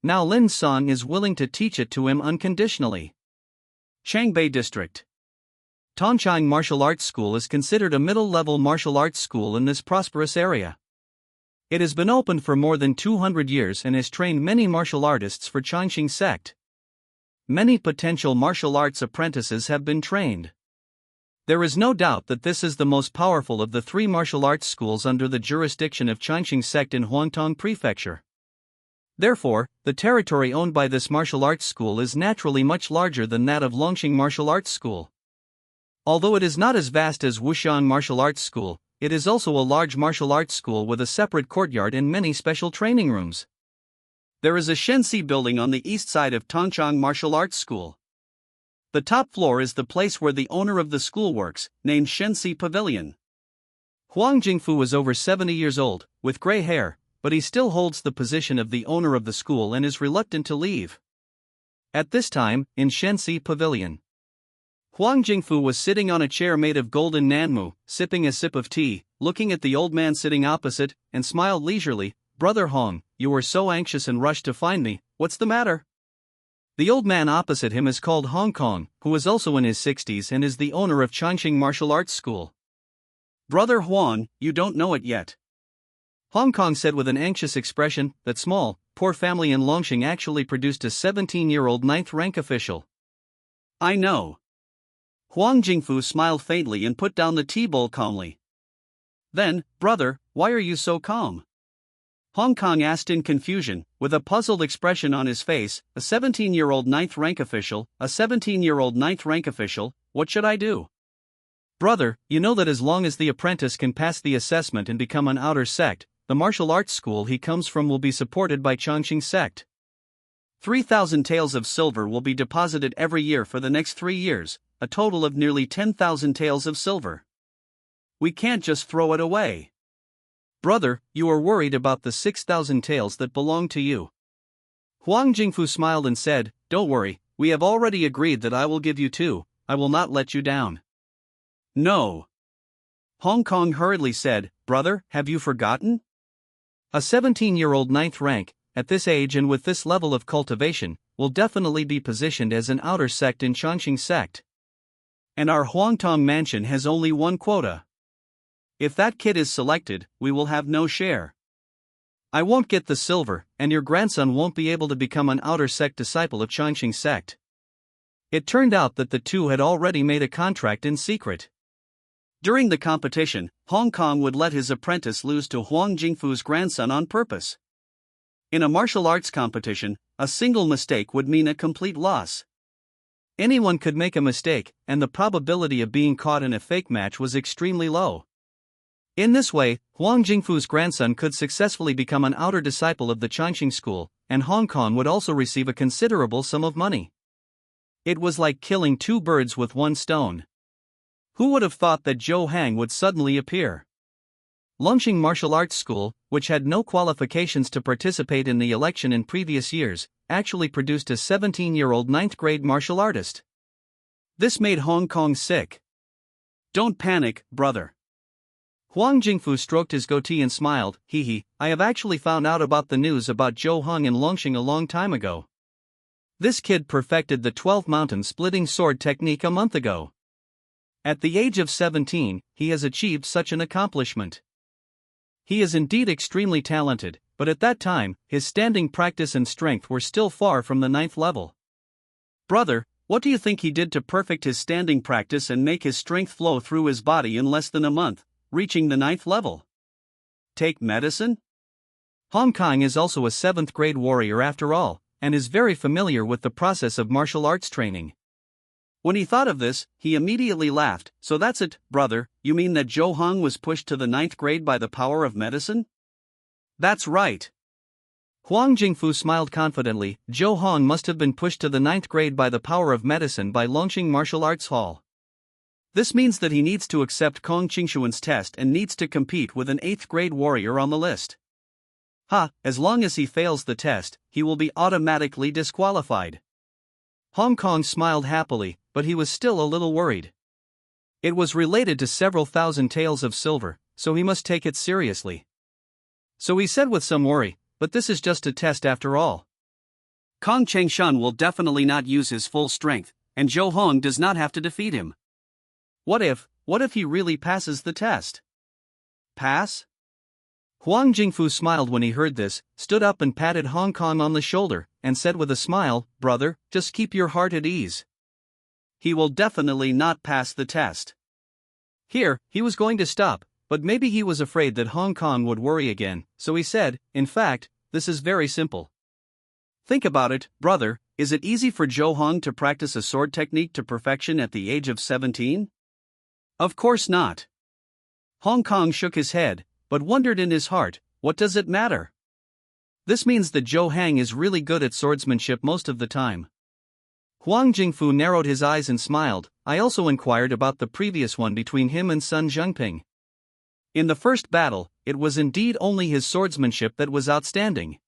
S1: Now Lin Song is willing to teach it to him unconditionally. Changbei District. Tongchang Martial Arts School is considered a middle-level martial arts school in this prosperous area. It has been opened for more than 200 years and has trained many martial artists for Changqing sect. Many potential martial arts apprentices have been trained. There is no doubt that this is the most powerful of the 3 martial arts schools under the jurisdiction of Changqing sect in Huangtong Prefecture. Therefore, the territory owned by this martial arts school is naturally much larger than that of Longxing Martial Arts School. Although it is not as vast as Wuxian Martial Arts School, it is also a large martial arts school with a separate courtyard and many special training rooms. There is a Shenxi building on the east side of Tongchang Martial Arts School. The top floor is the place where the owner of the school works, named Shenxi Pavilion. Huang Jingfu is over 70 years old, with gray hair, but he still holds the position of the owner of the school and is reluctant to leave. At this time, in Shenxi Pavilion, Huang Jingfu was sitting on a chair made of golden nanmu, sipping a sip of tea, looking at the old man sitting opposite, and smiled leisurely. "Brother Hong, you were so anxious and rushed to find me, what's the matter?" The old man opposite him is called Hong Kong, who is also in his 60s and is the owner of Chongqing Martial Arts School. "Brother Huang, you don't know it yet," Hong Kong said with an anxious expression. That small, poor family in Longxing actually produced a 17-year-old ninth-rank official. "I know." Huang Jingfu smiled faintly and put down the tea bowl calmly. "Then, brother, why are you so calm?" Hong Kong asked in confusion, with a puzzled expression on his face. "A 17-year-old ninth-rank official, a 17-year-old ninth-rank official, what should I do?" "Brother, you know that as long as the apprentice can pass the assessment and become an outer sect, the martial arts school he comes from will be supported by Chongqing sect. 3,000 taels of silver will be deposited every year for the next 3 years, a total of nearly 10,000 taels of silver. We can't just throw it away. Brother, you are worried about the 6,000 taels that belong to you." Huang Jingfu smiled and said, "Don't worry, we have already agreed that I will give you 2, I will not let you down." "No." Hong Kong hurriedly said, "Brother, have you forgotten? A 17-year-old ninth rank, at this age and with this level of cultivation, will definitely be positioned as an outer sect in Chongqing sect. And our Huangtong mansion has only one quota. If that kid is selected, we will have no share. I won't get the silver, and your grandson won't be able to become an outer sect disciple of Chongqing sect." It turned out that the two had already made a contract in secret. During the competition, Hong Kong would let his apprentice lose to Huang Jingfu's grandson on purpose. In a martial arts competition, a single mistake would mean a complete loss. Anyone could make a mistake, and the probability of being caught in a fake match was extremely low. In this way, Huang Jingfu's grandson could successfully become an outer disciple of the Chongqing school, and Hong Kong would also receive a considerable sum of money. It was like killing 2 birds with 1 stone. Who would have thought that Zhou Hang would suddenly appear? Longxing Martial Arts School, which had no qualifications to participate in the election in previous years, actually produced a 17-year-old 9th-grade martial artist. This made Hong Kong sick. "Don't panic, brother." Huang Jingfu stroked his goatee and smiled. Hee, I have actually found out about the news about Zhou Hang in Longxing a long time ago. This kid perfected the 12 mountain splitting sword technique a month ago. At the age of 17, he has achieved such an accomplishment. He is indeed extremely talented, but at that time, his standing practice and strength were still far from the 9th level. Brother, what do you think he did to perfect his standing practice and make his strength flow through his body in less than a month, reaching the 9th level? Take medicine? Hong Kong is also a 7th-grade warrior after all, and is very familiar with the process of martial arts training. When he thought of this, he immediately laughed. "So that's it, brother, you mean that Zhou Hang was pushed to the 9th grade by the power of medicine?" "That's right." Huang Jingfu smiled confidently. Zhou Hang must have been pushed to the 9th grade by the power of medicine by Longxing Martial Arts Hall. This means that he needs to accept Kong Qingshuan's test and needs to compete with an 8th grade warrior on the list. As long as he fails the test, he will be automatically disqualified. Hong Kong smiled happily, but he was still a little worried. It was related to several thousand taels of silver, so he must take it seriously. So he said with some worry, "But this is just a test after all. Kong Chengshan will definitely not use his full strength, and Zhou Hong does not have to defeat him. What if he really passes the test?" "Pass?" Huang Jingfu smiled when he heard this, stood up and patted Hong Kong on the shoulder, and said with a smile, "Brother, just keep your heart at ease. He will definitely not pass the test." Here, he was going to stop, but maybe he was afraid that Hong Kong would worry again, so he said, "In fact, this is very simple. Think about it, brother, is it easy for Zhou Hong to practice a sword technique to perfection at the age of 17? Of course not. Hong Kong shook his head, but wondered in his heart, what does it matter? This means that Zhou Hang is really good at swordsmanship most of the time. Huang Jingfu narrowed his eyes and smiled. I also inquired about the previous one between him and Sun Zhengping. In the first battle, it was indeed only his swordsmanship that was outstanding.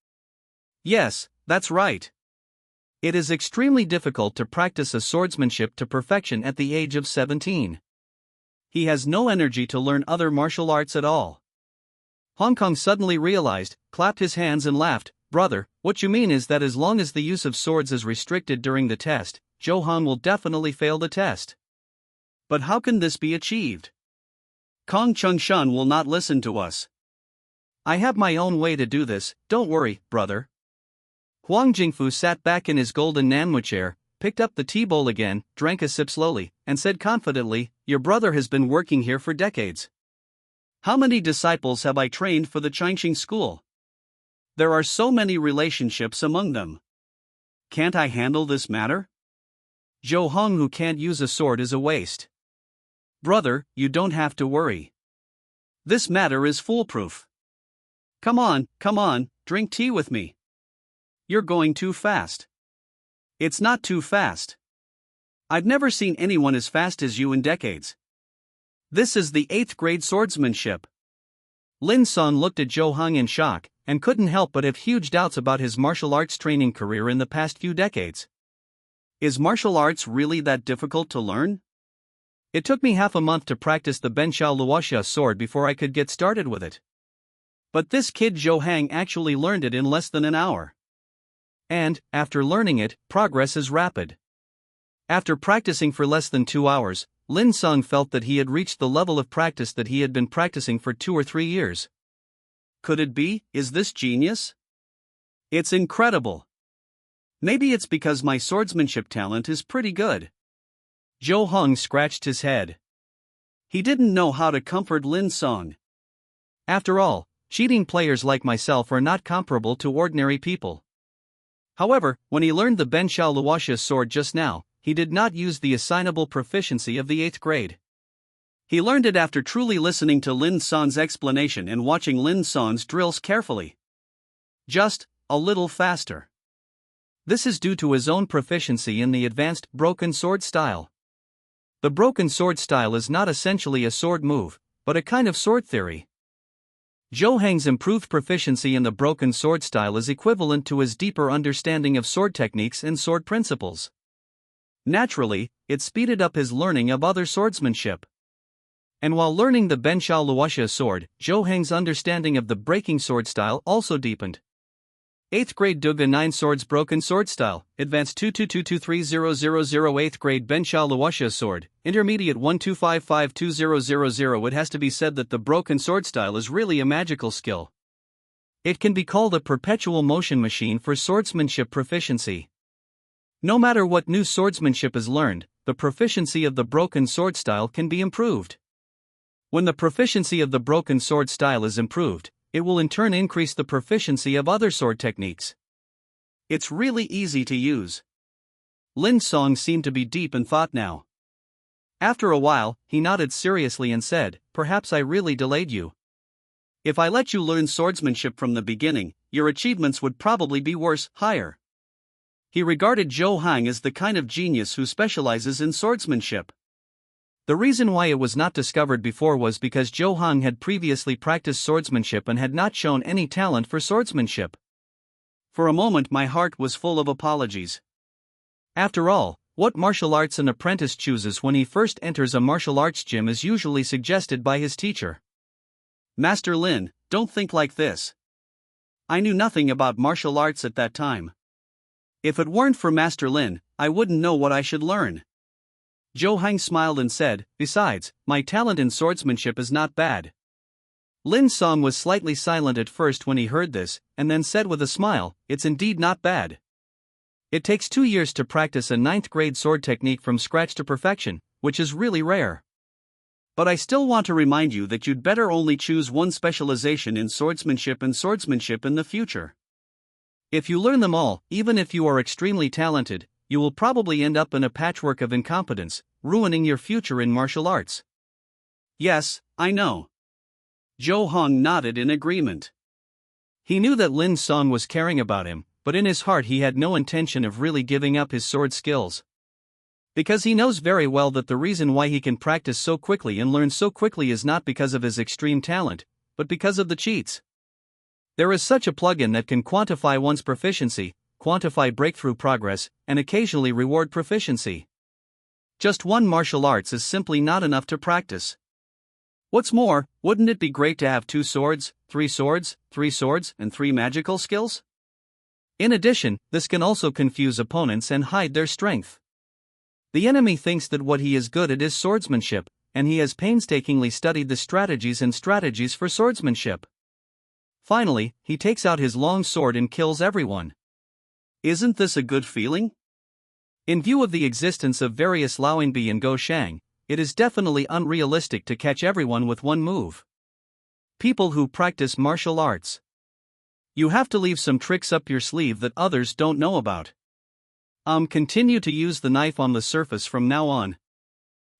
S1: Yes, that's right. It is extremely difficult to practice a swordsmanship to perfection at the age of 17. He has no energy to learn other martial arts at all. Hong Kong suddenly realized, clapped his hands and laughed. Brother, what you mean is that as long as the use of swords is restricted during the test, Zhou Han will definitely fail the test. But how can this be achieved? Kong Chung-shan will not listen to us. I have my own way to do this, don't worry, brother. Huang Jingfu sat back in his golden Nanmu chair, picked up the tea bowl again, drank a sip slowly, and said confidently, your brother has been working here for decades. How many disciples have I trained for the Changqing school? There are so many relationships among them. Can't I handle this matter? Zhou Hong who can't use a sword is a waste. Brother, you don't have to worry. This matter is foolproof. Come on, drink tea with me. You're going too fast. It's not too fast. I've never seen anyone as fast as you in decades. This is the 8th grade swordsmanship. Lin Song looked at Zhou Hong in shock, and couldn't help but have huge doubts about his martial arts training career in the past few decades. Is martial arts really that difficult to learn? It took me half a month to practice the Benshao Luoxia sword before I could get started with it. But this kid Zhou Hang actually learned it in less than an hour. And, after learning it, progress is rapid. After practicing for less than 2 hours, Lin Song felt that he had reached the level of practice that he had been practicing for 2 or 3 years. Could it be? Is this genius? It's incredible. Maybe it's because my swordsmanship talent is pretty good. Zhou Hong scratched his head. He didn't know how to comfort Lin Song. After all, cheating players like myself are not comparable to ordinary people. However, when he learned the Benshao Luoxia sword just now, he did not use the assignable proficiency of the 8th grade. He learned it after truly listening to Lin Song's explanation and watching Lin Song's drills carefully. Just a little faster. This is due to his own proficiency in the advanced broken sword style. The broken sword style is not essentially a sword move, but a kind of sword theory. Zhou Hang's improved proficiency in the broken sword style is equivalent to his deeper understanding of sword techniques and sword principles. Naturally, it speeded up his learning of other swordsmanship. And while learning the Benshao Luoxia sword, Zhou Hang's understanding of the breaking sword style also deepened. 8th grade Duga 9 Swords Broken Sword Style, Advanced 22223000 8th grade Benshao Luoxia sword, Intermediate 1255200. It has to be said that the broken sword style is really a magical skill. It can be called a perpetual motion machine for swordsmanship proficiency. No matter what new swordsmanship is learned, the proficiency of the broken sword style can be improved. When the proficiency of the broken sword style is improved, it will in turn increase the proficiency of other sword techniques. It's really easy to use. Lin Song seemed to be deep in thought now. After a while, he nodded seriously and said, perhaps I really delayed you. If I let you learn swordsmanship from the beginning, your achievements would probably be worse, higher. He regarded Zhou Hang as the kind of genius who specializes in swordsmanship. The reason why it was not discovered before was because Zhou Hang had previously practiced swordsmanship and had not shown any talent for swordsmanship. For a moment my heart was full of apologies. After all, what martial arts an apprentice chooses when he first enters a martial arts gym is usually suggested by his teacher. Master Lin, don't think like this. I knew nothing about martial arts at that time. If it weren't for Master Lin, I wouldn't know what I should learn. Zhou Hang smiled and said, besides, my talent in swordsmanship is not bad. Lin Song was slightly silent at first when he heard this, and then said with a smile, it's indeed not bad. It takes 2 years to practice a 9th grade sword technique from scratch to perfection, which is really rare. But I still want to remind you that you'd better only choose one specialization in swordsmanship in the future. If you learn them all, even if you are extremely talented, you will probably end up in a patchwork of incompetence, ruining your future in martial arts. Yes, I know. Zhou Hong nodded in agreement. He knew that Lin Song was caring about him, but in his heart he had no intention of really giving up his sword skills. Because he knows very well that the reason why he can practice so quickly and learn so quickly is not because of his extreme talent, but because of the cheats. There is such a plugin that can quantify one's proficiency, quantify breakthrough progress, and occasionally reward proficiency. Just one martial arts is simply not enough to practice. What's more, wouldn't it be great to have 2 swords, 3 swords, 3 swords, and 3 magical skills? In addition, this can also confuse opponents and hide their strength. The enemy thinks that what he is good at is swordsmanship, and he has painstakingly studied the strategies for swordsmanship. Finally, he takes out his long sword and kills everyone. Isn't this a good feeling? In view of the existence of various Laoinbi and Goshang, it is definitely unrealistic to catch everyone with one move. People who practice martial arts. You have to leave some tricks up your sleeve that others don't know about. Continue to use the knife on the surface from now on.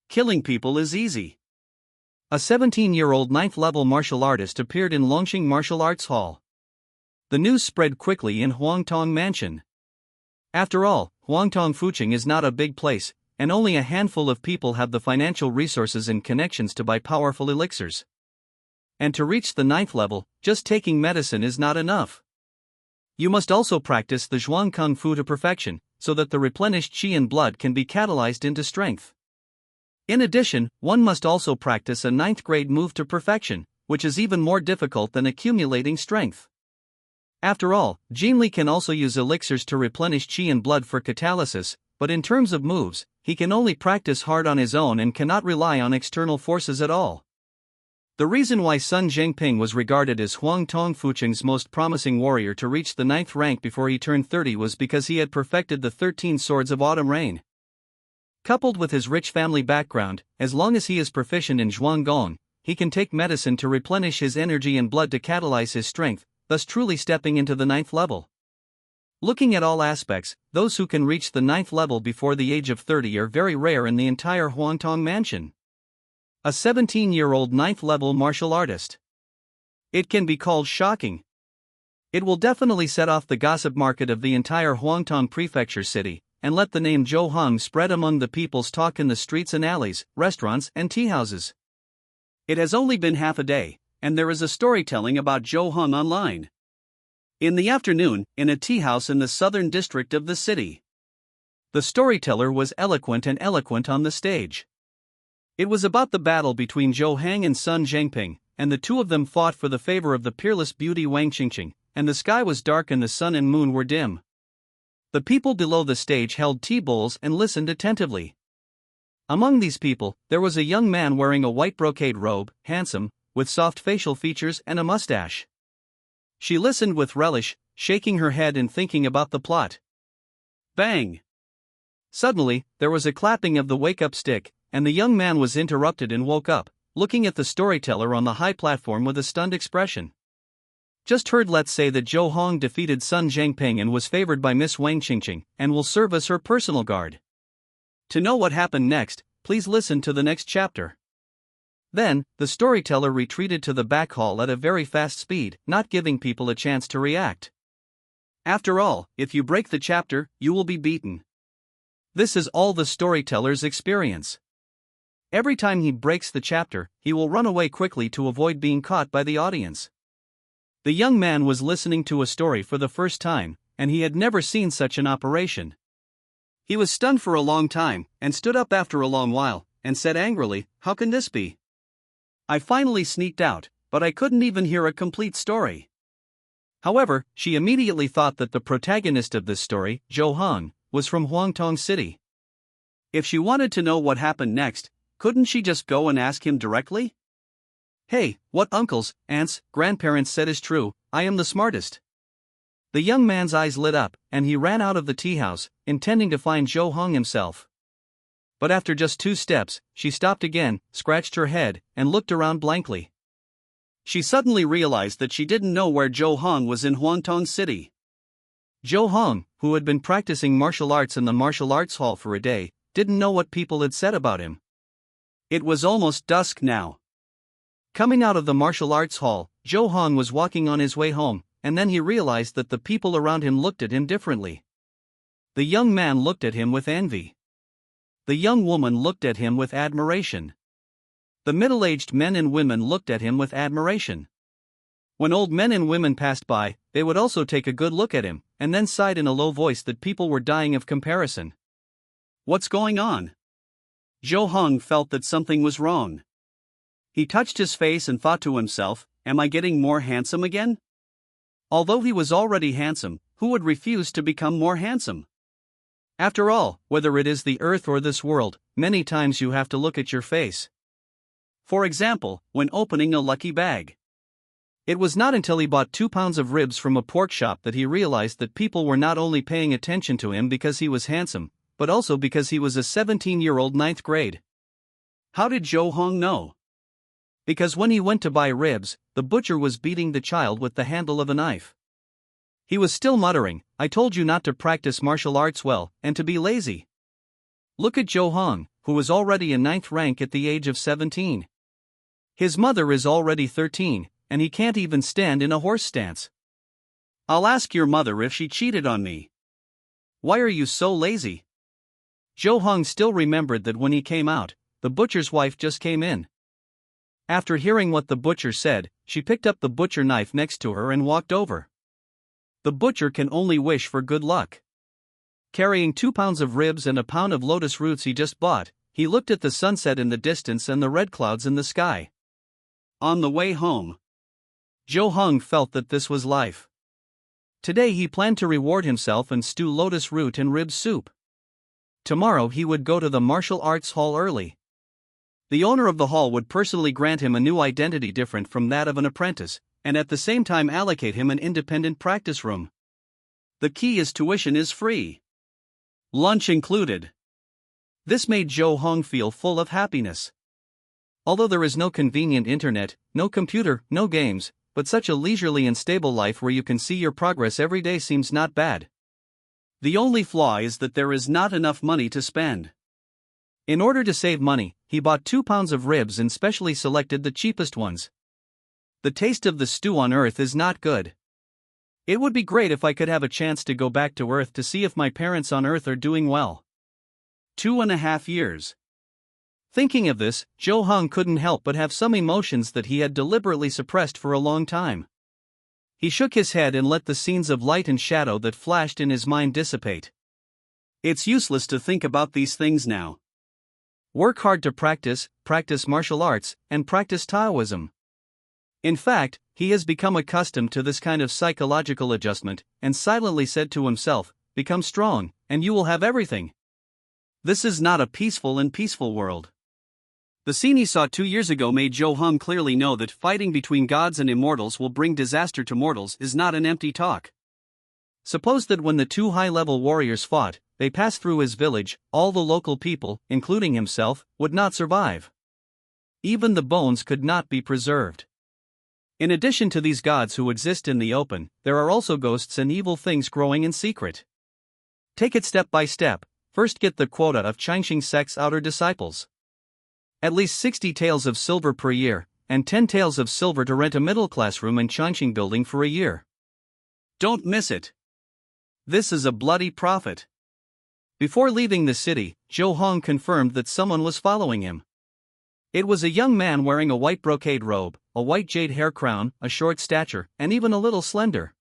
S1: Killing people is easy. A 17-year-old 9th-level martial artist appeared in Longxing Martial Arts Hall. The news spread quickly in Huangtong Mansion. After all, Huangtong Fuching is not a big place, and only a handful of people have the financial resources and connections to buy powerful elixirs. And to reach the 9th level, just taking medicine is not enough. You must also practice the Zhuang Kung Fu to perfection, so that the replenished qi and blood can be catalyzed into strength. In addition, one must also practice a 9th grade move to perfection, which is even more difficult than accumulating strength. After all, Jin Li can also use elixirs to replenish qi and blood for catalysis, but in terms of moves, he can only practice hard on his own and cannot rely on external forces at all. The reason why Sun Zhengping was regarded as Huangtong Fuching's most promising warrior to reach the 9th rank before he turned 30 was because he had perfected the 13 swords of autumn rain. Coupled with his rich family background, as long as he is proficient in Zhuang Gong, he can take medicine to replenish his energy and blood to catalyze his strength, thus truly stepping into the 9th level. Looking at all aspects, those who can reach the 9th level before the age of 30 are very rare in the entire Huangtong Mansion. A 17-year-old 9th level martial artist. It can be called shocking. It will definitely set off the gossip market of the entire Huangtong Prefecture city, and let the name Zhou Hong spread among the people's talk in the streets and alleys, restaurants and tea houses. It has only been half a day, and there is a storytelling about Zhou Hong online. In the afternoon, in a tea house in the southern district of the city. The storyteller was eloquent on the stage. It was about the battle between Zhou Hang and Sun Zhengping, and the two of them fought for the favor of the peerless beauty Wang Qingqing, and the sky was dark and the sun and moon were dim. The people below the stage held tea bowls and listened attentively. Among these people, there was a young man wearing a white brocade robe, handsome, with soft facial features and a mustache. She listened with relish, shaking her head and thinking about the plot. Bang! Suddenly, there was a clapping of the wake-up stick, and the young man was interrupted and woke up, looking at the storyteller on the high platform with a stunned expression. Just heard, let's say that Zhou Hong defeated Sun Zhengping and was favored by Miss Wang Qingqing, and will serve as her personal guard. To know what happened next, please listen to the next chapter. Then, the storyteller retreated to the back hall at a very fast speed, not giving people a chance to react. After all, if you break the chapter, you will be beaten. This is all the storyteller's experience. Every time he breaks the chapter, he will run away quickly to avoid being caught by the audience. The young man was listening to a story for the first time, and he had never seen such an operation. He was stunned for a long time, and stood up after a long while, and said angrily, "How can this be? I finally sneaked out, but I couldn't even hear a complete story." However, she immediately thought that the protagonist of this story, Zhou Hong, was from Huangtong City. If she wanted to know what happened next, couldn't she just go and ask him directly? "Hey, what uncles, aunts, grandparents said is true, I am the smartest." The young man's eyes lit up, and he ran out of the tea house, intending to find Zhou Hong himself. But after just 2 steps, she stopped again, scratched her head, and looked around blankly. She suddenly realized that she didn't know where Zhou Hong was in Huangtong City. Zhou Hong, who had been practicing martial arts in the martial arts hall for a day, didn't know what people had said about him. It was almost dusk now. Coming out of the martial arts hall, Zhou Hong was walking on his way home, and then he realized that the people around him looked at him differently. The young man looked at him with envy. The young woman looked at him with admiration. The middle-aged men and women looked at him with admiration. When old men and women passed by, they would also take a good look at him, and then sighed in a low voice that people were dying of comparison. What's going on? Zhou Hong felt that something was wrong. He touched his face and thought to himself, am I getting more handsome again? Although he was already handsome, who would refuse to become more handsome? After all, whether it is the earth or this world, many times you have to look at your face. For example, when opening a lucky bag. It was not until he bought 2 pounds of ribs from a pork shop that he realized that people were not only paying attention to him because he was handsome, but also because he was a 17-year-old 9th grade. How did Zhou Hong know? Because when he went to buy ribs, the butcher was beating the child with the handle of a knife. He was still muttering, I told you not to practice martial arts well, and to be lazy. Look at Zhou Hong, who was already in 9th rank at the age of 17. His mother is already 13, and he can't even stand in a horse stance. I'll ask your mother if she cheated on me. Why are you so lazy? Zhou Hong still remembered that when he came out, the butcher's wife just came in. After hearing what the butcher said, she picked up the butcher knife next to her and walked over. The butcher can only wish for good luck. Carrying 2 pounds of ribs and a pound of lotus roots he just bought, he looked at the sunset in the distance and the red clouds in the sky. On the way home, Zhou Hong felt that this was life. Today he planned to reward himself and stew lotus root and rib soup. Tomorrow he would go to the martial arts hall early. The owner of the hall would personally grant him a new identity different from that of an apprentice, and at the same time allocate him an independent practice room. The key is tuition is free. Lunch included. This made Zhou Hong feel full of happiness. Although there is no convenient internet, no computer, no games, but such a leisurely and stable life where you can see your progress every day seems not bad. The only flaw is that there is not enough money to spend. In order to save money, he bought 2 pounds of ribs and specially selected the cheapest ones. The taste of the stew on Earth is not good. It would be great if I could have a chance to go back to Earth to see if my parents on Earth are doing well. 2.5 years. Thinking of this, Zhou Hong couldn't help but have some emotions that he had deliberately suppressed for a long time. He shook his head and let the scenes of light and shadow that flashed in his mind dissipate. It's useless to think about these things now. Work hard to practice martial arts, and practice Taoism. In fact, he has become accustomed to this kind of psychological adjustment, and silently said to himself, become strong, and you will have everything. This is not a peaceful world. The scene he saw 2 years ago made Zhou Hong clearly know that fighting between gods and immortals will bring disaster to mortals is not an empty talk. Suppose that when the 2 high-level warriors fought, they passed through his village, all the local people, including himself, would not survive. Even the bones could not be preserved. In addition to these gods who exist in the open, there are also ghosts and evil things growing in secret. Take it step by step. First get the quota of Changxing sect's outer disciples. At least 60 taels of silver per year, and 10 taels of silver to rent a middle-class room in Changxing building for a year. Don't miss it. This is a bloody profit. Before leaving the city, Zhou Hong confirmed that someone was following him. It was a young man wearing a white brocade robe, a white jade hair crown, a short stature, and even a little slender.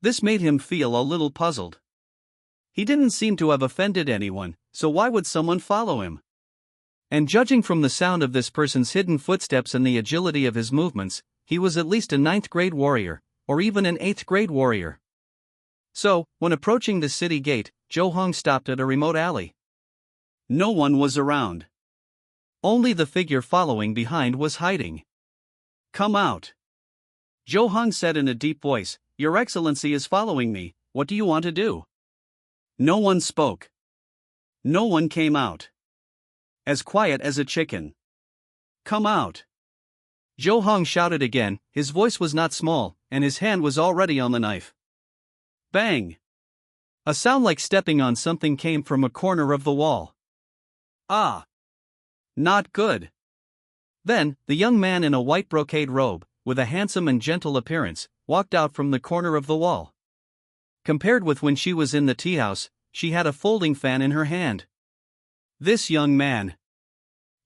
S1: This made him feel a little puzzled. He didn't seem to have offended anyone, so why would someone follow him? And judging from the sound of this person's hidden footsteps and the agility of his movements, he was at least a 9th grade warrior, or even an 8th grade warrior. So, when approaching the city gate, Zhou Hong stopped at a remote alley. No one was around. Only the figure following behind was hiding. Come out. Zhou Hong said in a deep voice, Your Excellency is following me, what do you want to do? No one spoke. No one came out. As quiet as a chicken. Come out. Zhou Hong shouted again, his voice was not small, and his hand was already on the knife. Bang! A sound like stepping on something came from a corner of the wall. Ah! Not good. Then, the young man in a white brocade robe, with a handsome and gentle appearance, walked out from the corner of the wall. Compared with when she was in the tea house, she had a folding fan in her hand. This young man.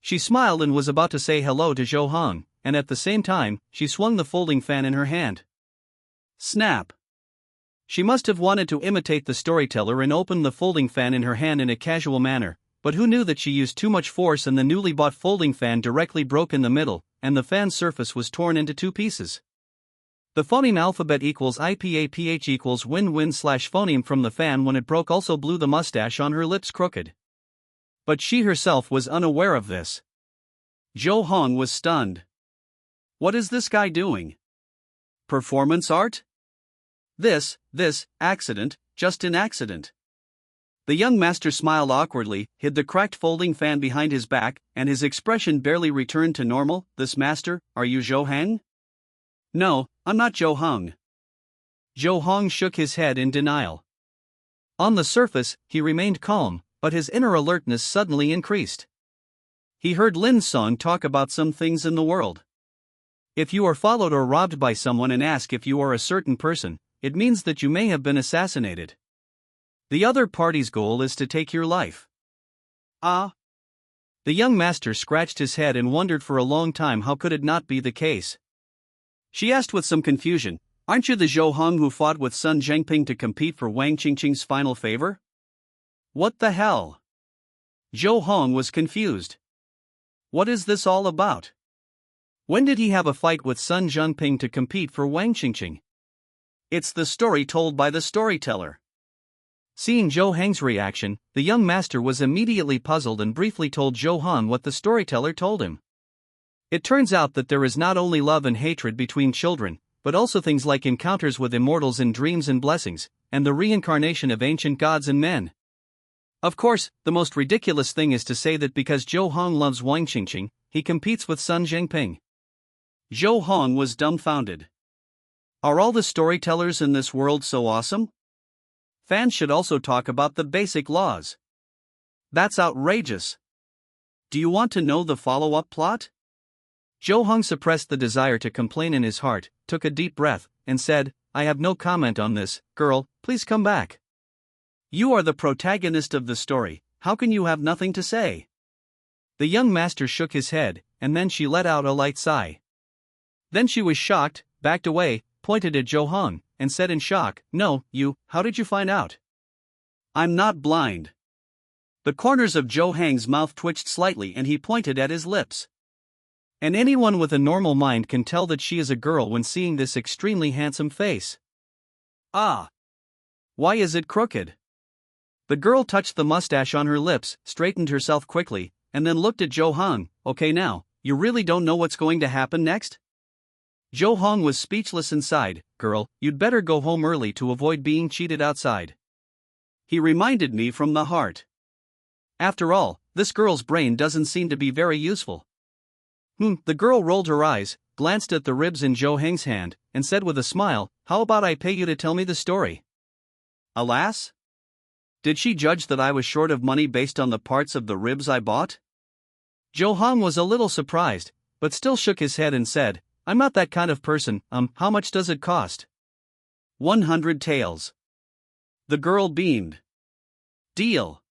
S1: She smiled and was about to say hello to Zhou Hong, and at the same time, she swung the folding fan in her hand. Snap! She must have wanted to imitate the storyteller and open the folding fan in her hand in a casual manner, but who knew that she used too much force and the newly bought folding fan directly broke in the middle, and the fan's surface was torn into two pieces. The phoneme alphabet equals IPAPH equals win-win/phoneme from the fan when it broke also blew the mustache on her lips crooked. But she herself was unaware of this. Zhou Hong was stunned. What is this guy doing? Performance art? This, accident, just an accident. The young master smiled awkwardly, hid the cracked folding fan behind his back, and his expression barely returned to normal. This master, are you Zhou Hong? No, I'm not Zhou Hong. Zhou Hong shook his head in denial. On the surface, he remained calm, but his inner alertness suddenly increased. He heard Lin Song talk about some things in the world. If you are followed or robbed by someone and ask if you are a certain person, it means that you may have been assassinated. The other party's goal is to take your life. Ah? The young master scratched his head and wondered for a long time how could it not be the case. She asked with some confusion, aren't you the Zhou Hong who fought with Sun Zhengping to compete for Wang Qingqing's final favor? What the hell? Zhou Hong was confused. What is this all about? When did he have a fight with Sun Zhengping to compete for Wang Qingqing? It's the story told by the storyteller. Seeing Zhou Hong's reaction, the young master was immediately puzzled and briefly told Zhou Hong what the storyteller told him. It turns out that there is not only love and hatred between children, but also things like encounters with immortals in dreams and blessings, and the reincarnation of ancient gods and men. Of course, the most ridiculous thing is to say that because Zhou Hong loves Wang Qingqing, he competes with Sun Zhengping. Zhou Hong was dumbfounded. Are all the storytellers in this world so awesome? Fans should also talk about the basic laws. That's outrageous. Do you want to know the follow-up plot? Zhou Hong suppressed the desire to complain in his heart, took a deep breath, and said, I have no comment on this, girl, please come back. You are the protagonist of the story, how can you have nothing to say? The young master shook his head, and then she let out a light sigh. Then she was shocked, backed away, pointed at Zhou Hong, and said in shock, no, how did you find out? I'm not blind. The corners of Zhou Hong's mouth twitched slightly and he pointed at his lips. And anyone with a normal mind can tell that she is a girl when seeing this extremely handsome face. Ah! Why is it crooked? The girl touched the mustache on her lips, straightened herself quickly, and then looked at Zhou Hong. Okay now, you really don't know what's going to happen next? Zhou Hong was speechless and sighed, girl, you'd better go home early to avoid being cheated outside. He reminded me from the heart. After all, this girl's brain doesn't seem to be very useful. The girl rolled her eyes, glanced at the ribs in Zhou Hong's hand, and said with a smile, how about I pay you to tell me the story? Alas? Did she judge that I was short of money based on the parts of the ribs I bought? Zhou Hong was a little surprised, but still shook his head and said, I'm not that kind of person. How much does it cost? 100 taels. The girl beamed. Deal.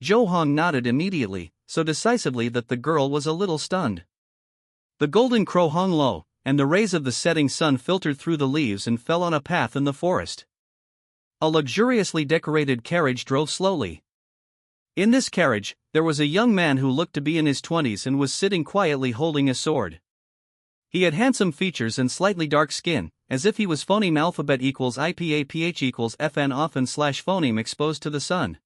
S1: Zhou Hong nodded immediately, so decisively that the girl was a little stunned. The golden crow hung low, and the rays of the setting sun filtered through the leaves and fell on a path in the forest. A luxuriously decorated carriage drove slowly. In this carriage, there was a young man who looked to be in his 20s and was sitting quietly holding a sword. He had handsome features and slightly dark skin, as if he was phoneme alphabet equals IPAPH equals FN often / phoneme exposed to the sun.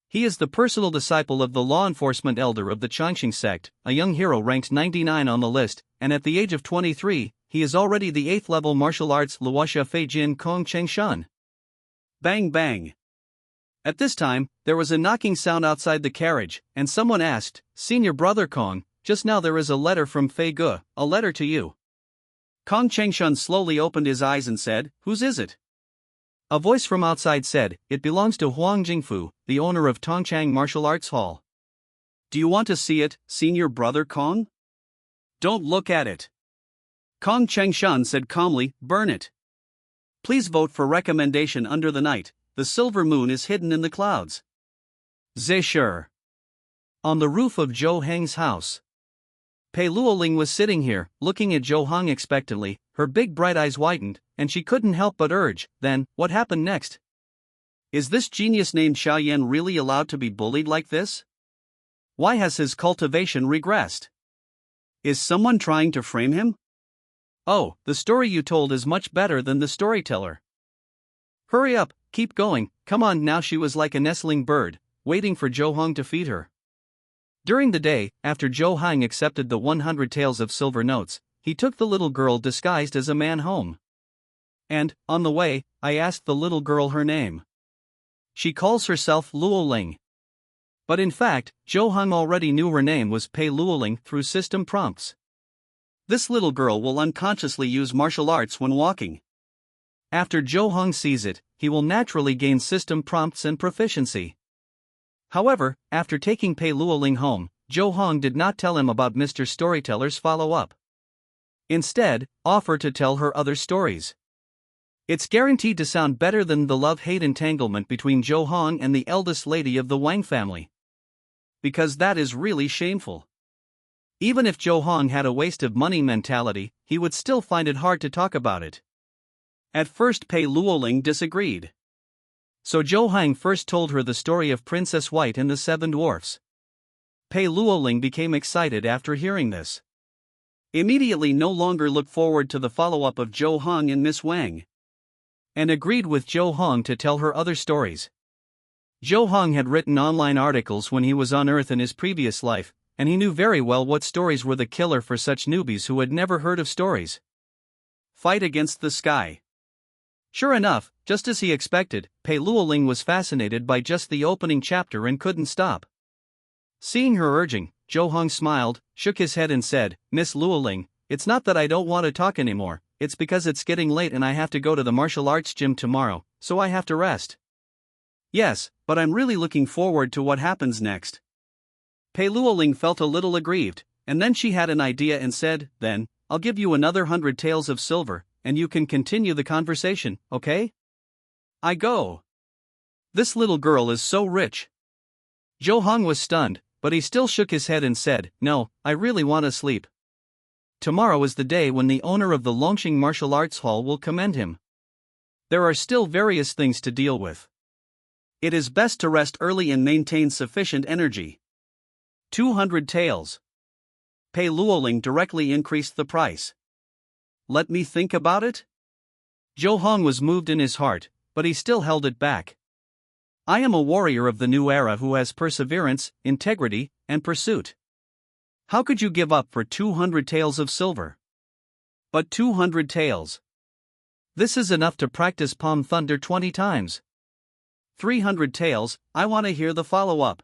S1: He is the personal disciple of the law enforcement elder of the Changxing sect, a young hero ranked 99 on the list, and at the age of 23, he is already the 8th level martial arts Luoxia Fei Jin Kong Cheng Shan. Bang bang. At this time, there was a knocking sound outside the carriage, and someone asked, Senior Brother Kong, just now there is a letter from Fei Ge, a letter to you. Kong Chengshan slowly opened his eyes and said, Whose is it? A voice from outside said, "It belongs to Huang Jingfu, the owner of Tongchang Martial Arts Hall." "Do you want to see it, senior brother Kong?" "Don't look at it." Kong Chengshan said calmly, "Burn it. Please vote for recommendation under the night. The silver moon is hidden in the clouds." Zhe sure. On the roof of Zhou Heng's house. Pei Luoling was sitting here, looking at Zhou Heng expectantly. Her big bright eyes widened, and she couldn't help but urge, "Then, what happened next? Is this genius named Xiaoyan really allowed to be bullied like this? Why has his cultivation regressed? Is someone trying to frame him? Oh, the story you told is much better than the storyteller. Hurry up, keep going, come on." Now she was like a nestling bird, waiting for Zhou Heng to feed her. During the day, after Zhou Heng accepted the 100 taels of silver notes, he took the little girl disguised as a man home. And, on the way, I asked the little girl her name. She calls herself Luoling. But in fact, Zhou Heng already knew her name was Pei Luoling through system prompts. This little girl will unconsciously use martial arts when walking. After Zhou Heng sees it, he will naturally gain system prompts and proficiency. However, after taking Pei Luoling home, Zhou Heng did not tell him about Mr. Storyteller's follow-up. Instead, offer to tell her other stories. It's guaranteed to sound better than the love-hate entanglement between Zhou Heng and the eldest lady of the Wang family. Because that is really shameful. Even if Zhou Heng had a waste of money mentality, he would still find it hard to talk about it. At first Pei Luoling disagreed. So Zhou Heng first told her the story of Princess White and the Seven Dwarfs. Pei Luoling became excited after hearing this. Immediately no longer looked forward to the follow-up of Zhou Heng and Miss Wang. And agreed with Zhou Heng to tell her other stories. Zhou Heng had written online articles when he was on Earth in his previous life, and he knew very well what stories were the killer for such newbies who had never heard of stories. Fight against the sky. Sure enough, just as he expected, Pei Luoling was fascinated by just the opening chapter and couldn't stop. Seeing her urging, Zhou Heng smiled, shook his head and said, "Miss Luoling, it's not that I don't want to talk anymore, it's because it's getting late and I have to go to the martial arts gym tomorrow, so I have to rest." "Yes, but I'm really looking forward to what happens next." Pei Luoling felt a little aggrieved, and then she had an idea and said, "Then, I'll give you another 100 taels of silver, and you can continue the conversation, okay?" I go. This little girl is so rich. Zhou Heng was stunned, but he still shook his head and said, "No, I really want to sleep. Tomorrow is the day when the owner of the Longqing Martial Arts Hall will commend him. There are still various things to deal with. It is best to rest early and maintain sufficient energy." 200 taels. Pei Luoling directly increased the price. "Let me think about it?" Zhou Heng was moved in his heart, but he still held it back. "I am a warrior of the new era who has perseverance, integrity, and pursuit. How could you give up for 200 taels of silver?" "But 200 taels. This is enough to practice Palm Thunder 20 times. 300 taels, I want to hear the follow-up."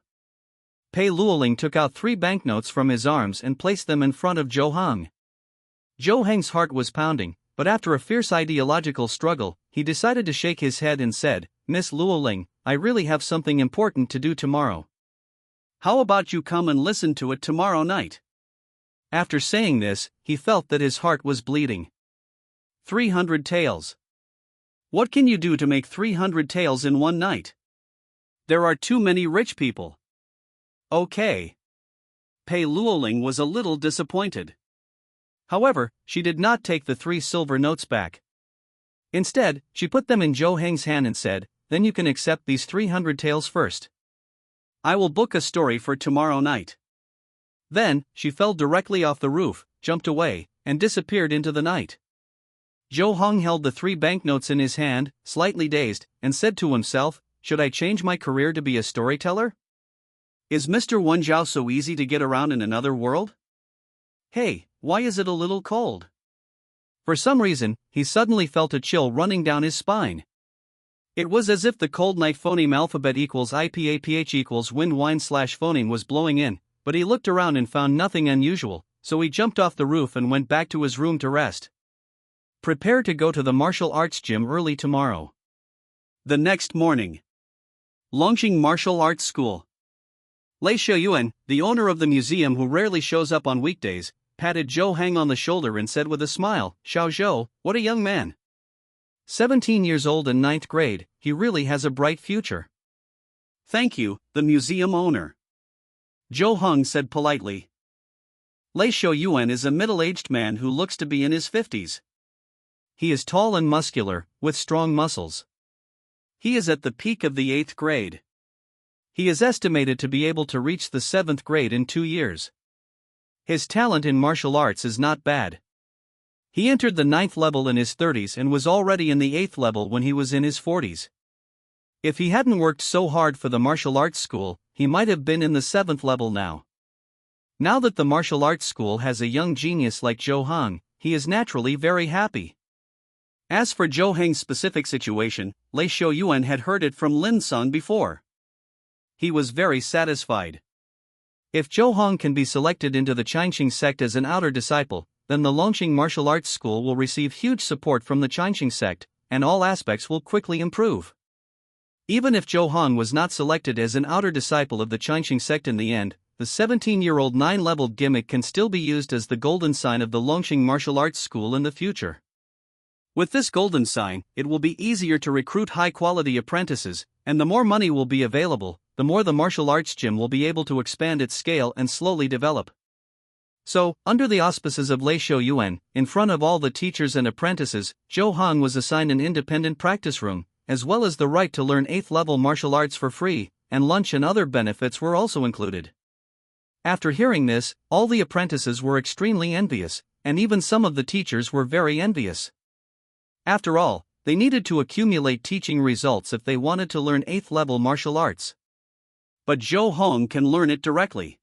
S1: Pei Luoling took out 3 banknotes from his arms and placed them in front of Zhou Heng. Zhou Heng's heart was pounding, but after a fierce ideological struggle, he decided to shake his head and said, "Miss Luoling, I really have something important to do tomorrow. How about you come and listen to it tomorrow night?" After saying this, he felt that his heart was bleeding. 300 taels. What can you do to make 300 taels in one night? There are too many rich people. Okay. Pei Luoling was a little disappointed. However, she did not take the 3 silver notes back. Instead, she put them in Zhou Heng's hand and said, "Then you can accept these 300 taels first. I will book a story for tomorrow night." Then, she fell directly off the roof, jumped away, and disappeared into the night. Zhou Heng held the 3 banknotes in his hand, slightly dazed, and said to himself, "Should I change my career to be a storyteller? Is Mr. Wenjiao so easy to get around in another world? Hey, why is it a little cold?" For some reason, he suddenly felt a chill running down his spine. It was as if the cold night phoneme alphabet equals IPAPH equals wind wine / phoneme was blowing in, but he looked around and found nothing unusual, so he jumped off the roof and went back to his room to rest. Prepare to go to the martial arts gym early tomorrow. The next morning. Longqing Martial Arts School. Lei Xiaoyuan, the owner of the museum who rarely shows up on weekdays, patted Zhou Hang on the shoulder and said with a smile, "Xiao Zhou, what a young man. 17 years old and ninth grade, he really has a bright future." "Thank you, the museum owner," Zhou Hang said politely. Lei Xiaoyuan is a middle-aged man who looks to be in his 50s. He is tall and muscular, with strong muscles. He is at the peak of the 8th grade. He is estimated to be able to reach the 7th grade in 2 years. His talent in martial arts is not bad. He entered the 9th level in his 30s and was already in the 8th level when he was in his 40s. If he hadn't worked so hard for the martial arts school, he might have been in the 7th level now. Now that the martial arts school has a young genius like Zhou Hang, he is naturally very happy. As for Zhou Hang's specific situation, Lei Xiaoyuan had heard it from Lin Song before. He was very satisfied. If Zhou Hang can be selected into the Qingqing sect as an outer disciple, then the Longqing Martial Arts School will receive huge support from the Qingqing sect, and all aspects will quickly improve. Even if Zhou Hang was not selected as an outer disciple of the Qingqing sect in the end, the 17-year-old 9-leveled gimmick can still be used as the golden sign of the Longqing Martial Arts School in the future. With this golden sign, it will be easier to recruit high-quality apprentices, and the more money will be available, the more the martial arts gym will be able to expand its scale and slowly develop. So, under the auspices of Lei Xiaoyuan, in front of all the teachers and apprentices, Zhou Hang was assigned an independent practice room, as well as the right to learn 8th-level martial arts for free, and lunch and other benefits were also included. After hearing this, all the apprentices were extremely envious, and even some of the teachers were very envious. After all, they needed to accumulate teaching results if they wanted to learn 8th-level martial arts. But Zhou Hang can learn it directly.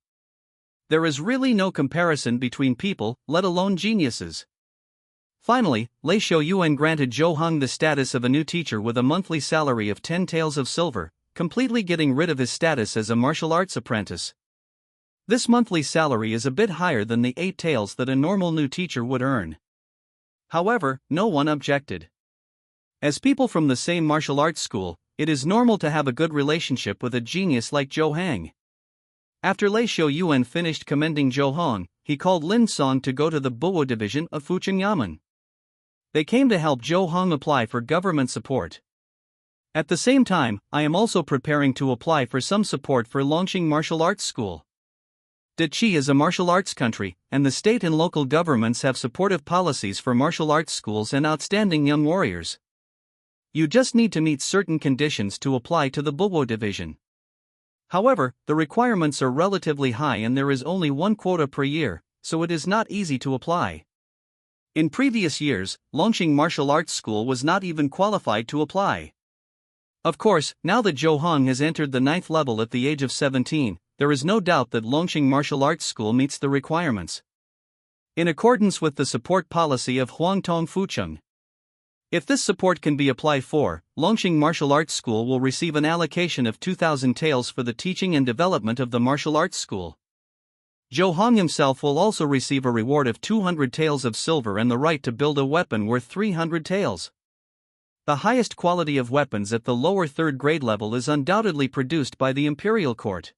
S1: There is really no comparison between people, let alone geniuses. Finally, Lei Xiaoyuan granted Zhou Hang the status of a new teacher with a monthly salary of 10 taels of silver, completely getting rid of his status as a martial arts apprentice. This monthly salary is a bit higher than the 8 taels that a normal new teacher would earn. However, no one objected. As people from the same martial arts school, it is normal to have a good relationship with a genius like Zhou Hang. After Lei Xiaoyuan finished commending Zhou Hang, he called Lin Song to go to the Buwo division of Fucheng Yamen. They came to help Zhou Hang apply for government support. At the same time, I am also preparing to apply for some support for Longqing Martial Arts School. Dachi is a martial arts country, and the state and local governments have supportive policies for martial arts schools and outstanding young warriors. You just need to meet certain conditions to apply to the Buwo division. However, the requirements are relatively high and there is only one quota per year, so it is not easy to apply. In previous years, Longqing Martial Arts School was not even qualified to apply. Of course, now that Zhou Hang has entered the 9th level at the age of 17, there is no doubt that Longqing Martial Arts School meets the requirements. In accordance with the support policy of Huangtong Fucheng. If this support can be applied for, Longqing Martial Arts School will receive an allocation of 2,000 taels for the teaching and development of the martial arts school. Zhou Hang himself will also receive a reward of 200 taels of silver and the right to build a weapon worth 300 taels. The highest quality of weapons at the lower 3rd grade level is undoubtedly produced by the Imperial Court.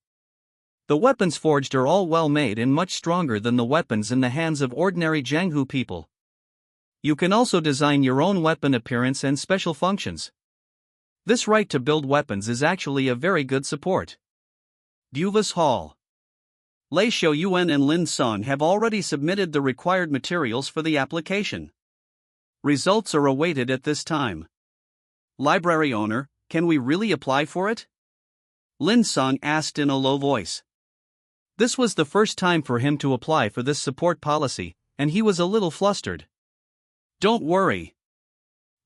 S1: The weapons forged are all well made and much stronger than the weapons in the hands of ordinary Jianghu people. You can also design your own weapon appearance and special functions. This right to build weapons is actually a very good support. Buvis Hall. Lei Xiaoyuan and Lin Song have already submitted the required materials for the application. Results are awaited at this time. Library owner, can we really apply for it? Lin Song asked in a low voice. This was the first time for him to apply for this support policy, and he was a little flustered. Don't worry.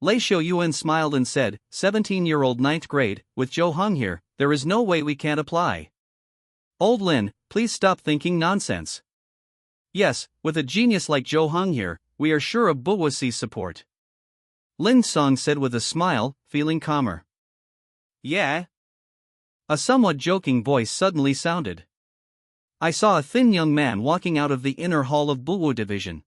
S1: Lei Xiaoyuan smiled and said, 17-year-old 9th grade, with Zhou Hang here, there is no way we can't apply. Old Lin, please stop thinking nonsense. Yes, with a genius like Zhou Hang here, we are sure of Buwasi's support. Lin Song said with a smile, feeling calmer. Yeah? A somewhat joking voice suddenly sounded. I saw a thin young man walking out of the inner hall of Buwo division.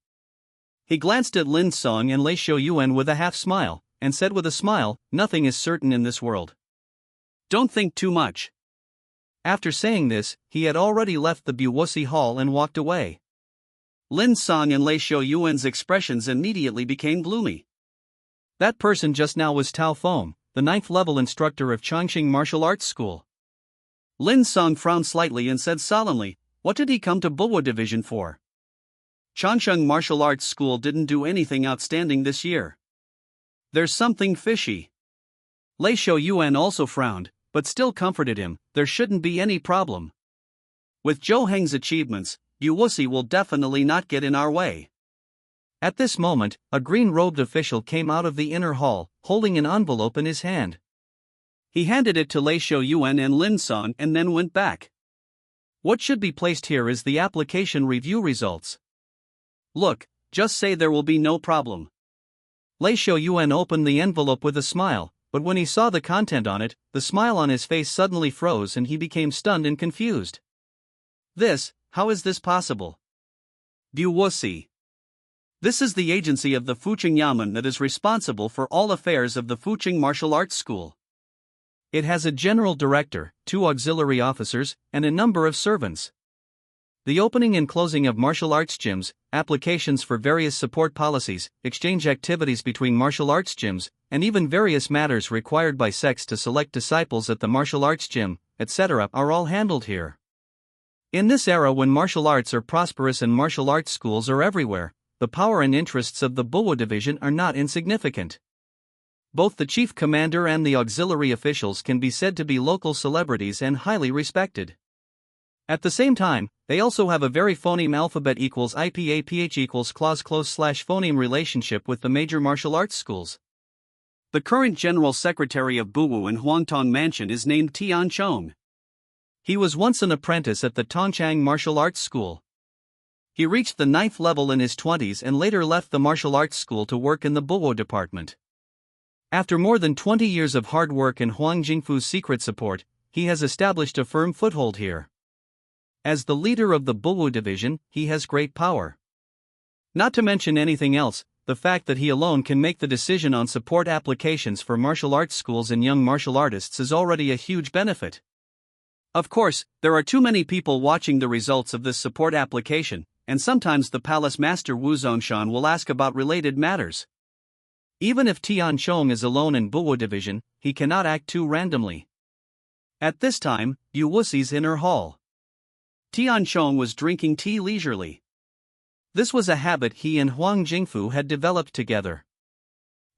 S1: He glanced at Lin Song and Lei Xiaoyuan with a half-smile, and said with a smile, "Nothing is certain in this world. Don't think too much." After saying this, he had already left the Buwusi Hall and walked away. Lin Song and Lei Shouyuan's expressions immediately became gloomy. That person just now was Tao Feng, the 9th level instructor of Chongqing Martial Arts School. Lin Song frowned slightly and said solemnly, "What did he come to Buwo Division for? Chongqing Martial Arts School didn't do anything outstanding this year. There's something fishy." Lei Shouyuan also frowned, but still comforted him, "There shouldn't be any problem. With Zhou Heng's achievements, Buwusi will definitely not get in our way." At this moment, a green-robed official came out of the inner hall, holding an envelope in his hand. He handed it to Lei Shouyuan and Lin Song and then went back. "What should be placed here is the application review results. Look, just say there will be no problem." Lei Shouyuan opened the envelope with a smile, but when he saw the content on it, the smile on his face suddenly froze and he became stunned and confused. How is this possible? Buwusi. This is the agency of the Fuqing Yamen that is responsible for all affairs of the Fuqing Martial Arts School. It has a general director, 2 auxiliary officers, and a number of servants. The opening and closing of martial arts gyms, applications for various support policies, exchange activities between martial arts gyms, and even various matters required by sects to select disciples at the martial arts gym, etc., are all handled here. In this era when martial arts are prosperous and martial arts schools are everywhere, the power and interests of the Buwo Division are not insignificant. Both the chief commander and the auxiliary officials can be said to be local celebrities and highly respected. At the same time, they also have a very phoneme alphabet equals IPAPH equals clause close / phoneme relationship with the major martial arts schools. The current general secretary of Buwu and Huangtong Mansion is named Tian Chong. He was once an apprentice at the Tongchang Martial Arts School. He reached the 9th level in his 20s and later left the martial arts school to work in the Buwo department. After more than 20 years of hard work and Huang Jingfu's secret support, he has established a firm foothold here. As the leader of the Buwo division, he has great power. Not to mention anything else, the fact that he alone can make the decision on support applications for martial arts schools and young martial artists is already a huge benefit. Of course, there are too many people watching the results of this support application, and sometimes the palace master Wu Zongshan will ask about related matters. Even if Tian Chong is alone in Buwo division, he cannot act too randomly. At this time, Buwusi's inner hall. Tian Chong was drinking tea leisurely. This was a habit he and Huang Jingfu had developed together.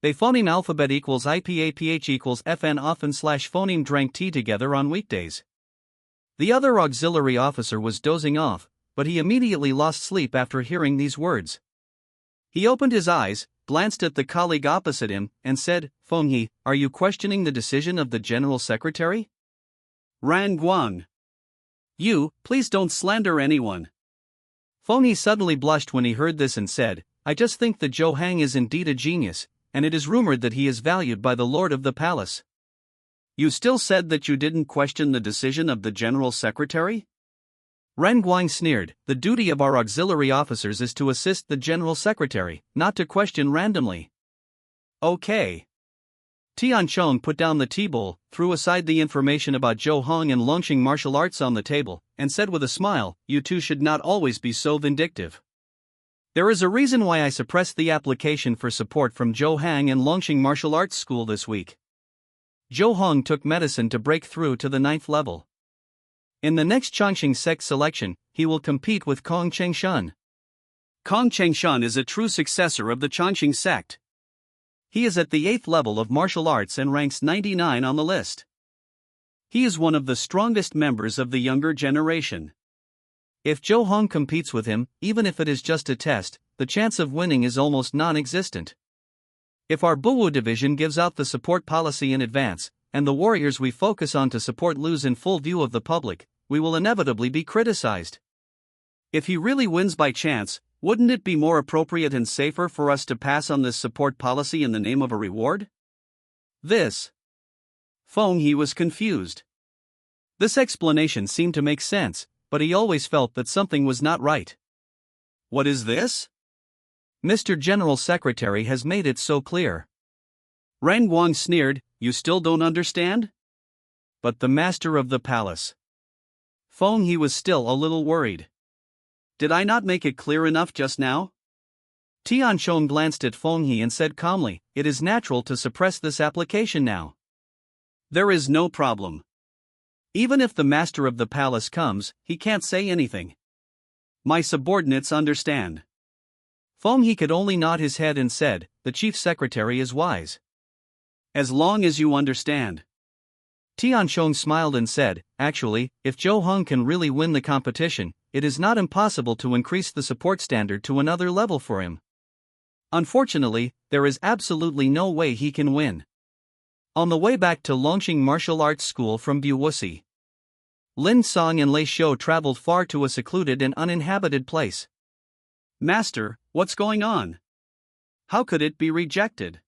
S1: They phoneme alphabet equals IPAPH equals FN often / phoneme drank tea together on weekdays. The other auxiliary officer was dozing off, but he immediately lost sleep after hearing these words. He opened his eyes, glanced at the colleague opposite him, and said, "Fenghe, are you questioning the decision of the general secretary?" "Ran Guang. You, please don't slander anyone." Fenghe suddenly blushed when he heard this and said, "I just think that Zhou Heng is indeed a genius, and it is rumored that he is valued by the lord of the palace." "You still said that you didn't question the decision of the general secretary?" Ren Guang sneered, "The duty of our auxiliary officers is to assist the general secretary, not to question randomly." "Okay." Tian Chong put down the tea bowl, threw aside the information about Zhou Hong and Longqing martial arts on the table, and said with a smile, "You two should not always be so vindictive. There is a reason why I suppressed the application for support from Zhou Hang and Longqing martial arts school this week. Zhou Hong took medicine to break through to the 9th level. In the next Chongqing sect selection, he will compete with Kong Chengshan. Kong Chengshan is a true successor of the Chongqing sect. He is at the 8th level of martial arts and ranks 99 on the list. He is one of the strongest members of the younger generation. If Zhou Hong competes with him, even if it is just a test, the chance of winning is almost non-existent. If our Buwu division gives out the support policy in advance, and the warriors we focus on to support lose in full view of the public, we will inevitably be criticized. If he really wins by chance, wouldn't it be more appropriate and safer for us to pass on this support policy in the name of a reward?" Fenghe was confused. This explanation seemed to make sense, but he always felt that something was not right. "What is this? Mr. General Secretary has made it so clear." Ren Guang sneered, "You still don't understand?" But the master of the palace. Feng He was still a little worried. Did I not make it clear enough just now? Tianchong glanced at Feng He and said calmly, "It is natural to suppress this application now. There is no problem. Even if the master of the palace comes, he can't say anything. My subordinates understand." Feng He could only nod his head and said, "The chief secretary is wise. As long as you understand." Tianchong smiled and said, "Actually, if Zhou Hong can really win the competition, it is not impossible to increase the support standard to another level for him. Unfortunately, there is absolutely no way he can win." On the way back to Longqing Martial Arts School from Buwusi, Lin Song and Lei Shou traveled far to a secluded and uninhabited place. "Master, what's going on? How could it be rejected?"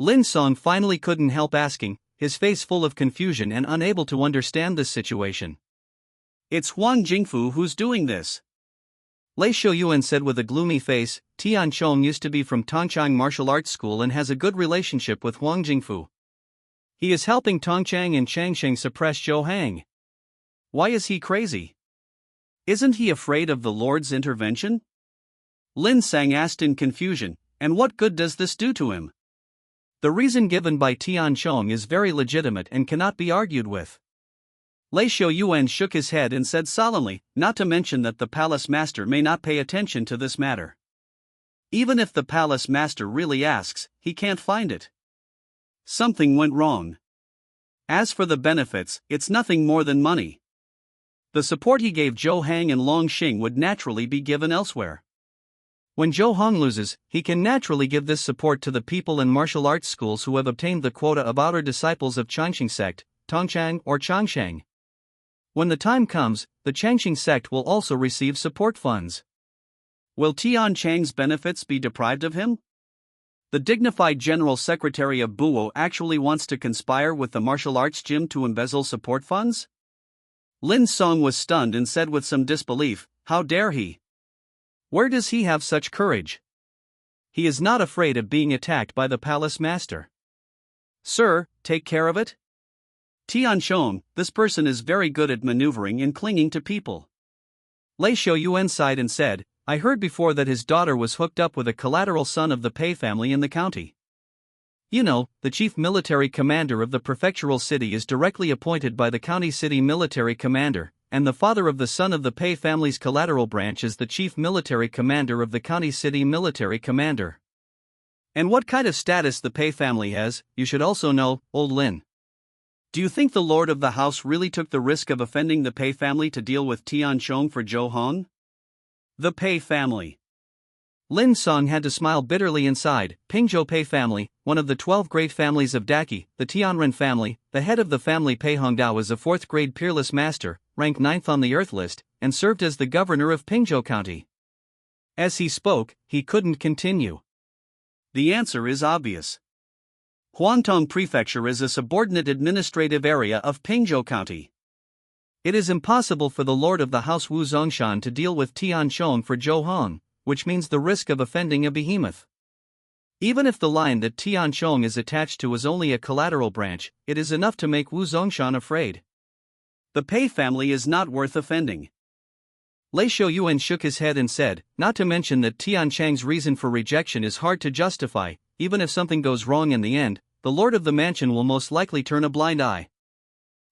S1: Lin Song finally couldn't help asking, his face full of confusion and unable to understand this situation. "It's Huang Jingfu who's doing this," Lei Shouyuan said with a gloomy face. Tianchong used to be from Tongchang Martial Arts School and has a good relationship with Huang Jingfu. He is helping Tongchang and Changsheng suppress Zhou Hang. Why is he crazy? Isn't he afraid of the Lord's intervention? Lin Sang asked in confusion, and what good does this do to him? The reason given by Tianchong is very legitimate and cannot be argued with. Lei Shouyuan shook his head and said solemnly, "Not to mention that the palace master may not pay attention to this matter. Even if the palace master really asks, he can't find it. Something went wrong. As for the benefits, it's nothing more than money. The support he gave Zhou Hang and Long Xing would naturally be given elsewhere. When Zhou Hong loses, he can naturally give this support to the people in martial arts schools who have obtained the quota of outer disciples of Changxing sect, Tongchang or Changsheng. When the time comes, the Changxing sect will also receive support funds. Will Tianchang's benefits be deprived of him? The dignified General Secretary of Buo actually wants to conspire with the martial arts gym to embezzle support funds?" Lin Song was stunned and said with some disbelief, "How dare he? Where does he have such courage? He is not afraid of being attacked by the palace master." "Sir, take care of it? Tianchong, this person is very good at maneuvering and clinging to people." Lei Shouyuan sighed and said, "I heard before that his daughter was hooked up with a collateral son of the Pei family in the county. You know, the chief military commander of the prefectural city is directly appointed by the county city military commander, and the father of the son of the Pei family's collateral branch is the chief military commander of the county city military commander. And what kind of status the Pei family has, you should also know, old Lin. Do you think the lord of the house really took the risk of offending the Pei family to deal with Tianchong for Zhou Hong? The Pei family." Lin Song had to smile bitterly inside. Pingzhou Pei family, one of the 12 great families of Daqi, the Tianren family, the head of the family Pei Hongdao is a 4th grade peerless master, ranked 9th on the earth list, and served as the governor of Pingzhou County. As he spoke, he couldn't continue. The answer is obvious. Huangtong Prefecture is a subordinate administrative area of Pingzhou County. It is impossible for the lord of the house Wu Zongshan to deal with Tianchong for Zhou Hong, which means the risk of offending a behemoth. Even if the line that Tianchong is attached to is only a collateral branch, it is enough to make Wu Zongshan afraid. The Pei family is not worth offending." Lei Shouyuan shook his head and said, "Not to mention that Tianchang's reason for rejection is hard to justify. Even if something goes wrong in the end, the lord of the mansion will most likely turn a blind eye.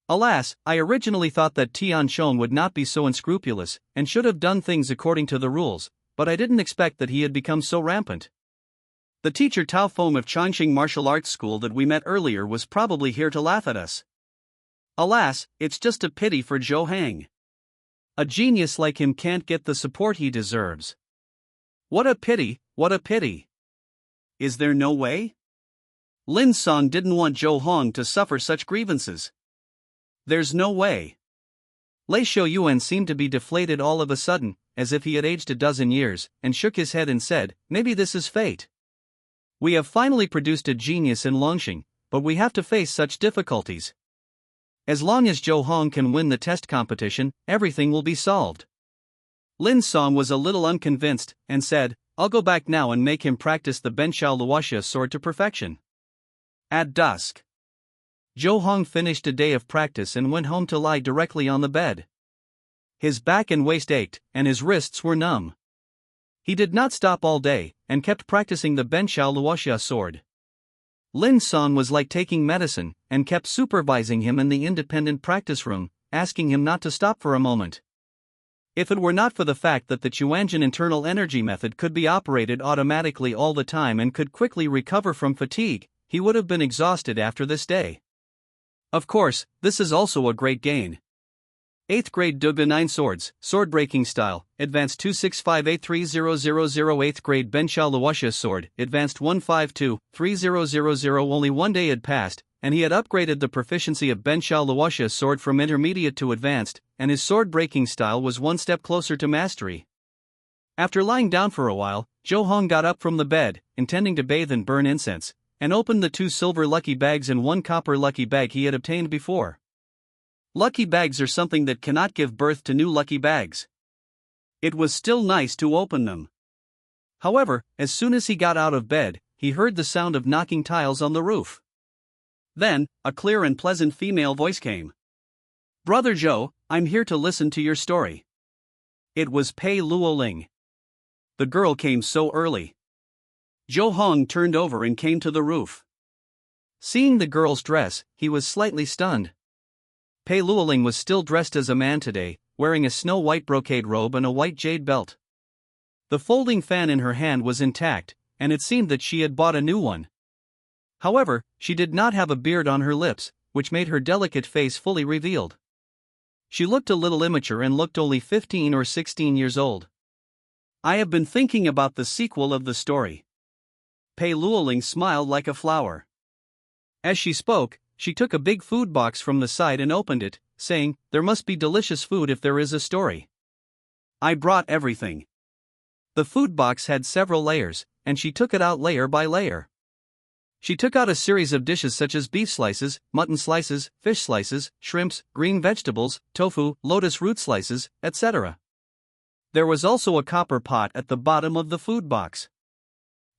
S1: Alas, I originally thought that Tianchong would not be so unscrupulous, and should have done things according to the rules, but I didn't expect that he had become so rampant. The teacher Tao Feng of Changxing Martial Arts School that we met earlier was probably here to laugh at us. Alas, it's just a pity for Zhou Hang. A genius like him can't get the support he deserves. What a pity, what a pity. Is there no way?" Lin Song didn't want Zhou Hong to suffer such grievances. "There's no way." Lei Shouyuan seemed to be deflated all of a sudden, as if he had aged a dozen years, and shook his head and said, "Maybe this is fate. We have finally produced a genius in Longqing, but we have to face such difficulties. As long as Zhou Hong can win the test competition, everything will be solved." Lin Song was a little unconvinced, and said, "I'll go back now and make him practice the Benshao Luoxia sword to perfection." At dusk, Jo Hong finished a day of practice and went home to lie directly on the bed. His back and waist ached, and his wrists were numb. He did not stop all day, and kept practicing the Benshao Luoxia sword. Lin San was like taking medicine, and kept supervising him in the independent practice room, asking him not to stop for a moment. If it were not for the fact that the Chuanjin internal energy method could be operated automatically all the time and could quickly recover from fatigue, he would have been exhausted after this day. Of course, this is also a great gain. 8th grade Dugba 9 swords, sword breaking style, advanced 2658300. 8th grade Benshao Luoxia sword, advanced 1523000. Only one day had passed, and he had upgraded the proficiency of Benshao Luoxia sword from intermediate to advanced, and his sword breaking style was one step closer to mastery. After lying down for a while, Jo Hong got up from the bed, intending to bathe and burn incense, and opened the 2 silver lucky bags and 1 copper lucky bag he had obtained before. Lucky bags are something that cannot give birth to new lucky bags. It was still nice to open them. However, as soon as he got out of bed, he heard the sound of knocking tiles on the roof. Then, a clear and pleasant female voice came. "Brother Zhou, I'm here to listen to your story." It was Pei Luoling. The girl came so early. Jo Hong turned over and came to the roof. Seeing the girl's dress, he was slightly stunned. Pei Luoling was still dressed as a man today, wearing a snow-white brocade robe and a white jade belt. The folding fan in her hand was intact, and it seemed that she had bought a new one. However, she did not have a beard on her lips, which made her delicate face fully revealed. She looked a little immature and looked only 15 or 16 years old. "I have been thinking about the sequel of the story." Pei Luoling smiled like a flower. As she spoke, she took a big food box from the side and opened it, saying, "There must be delicious food if there is a story. I brought everything." The food box had several layers, and she took it out layer by layer. She took out a series of dishes such as beef slices, mutton slices, fish slices, shrimps, green vegetables, tofu, lotus root slices, etc. There was also a copper pot at the bottom of the food box.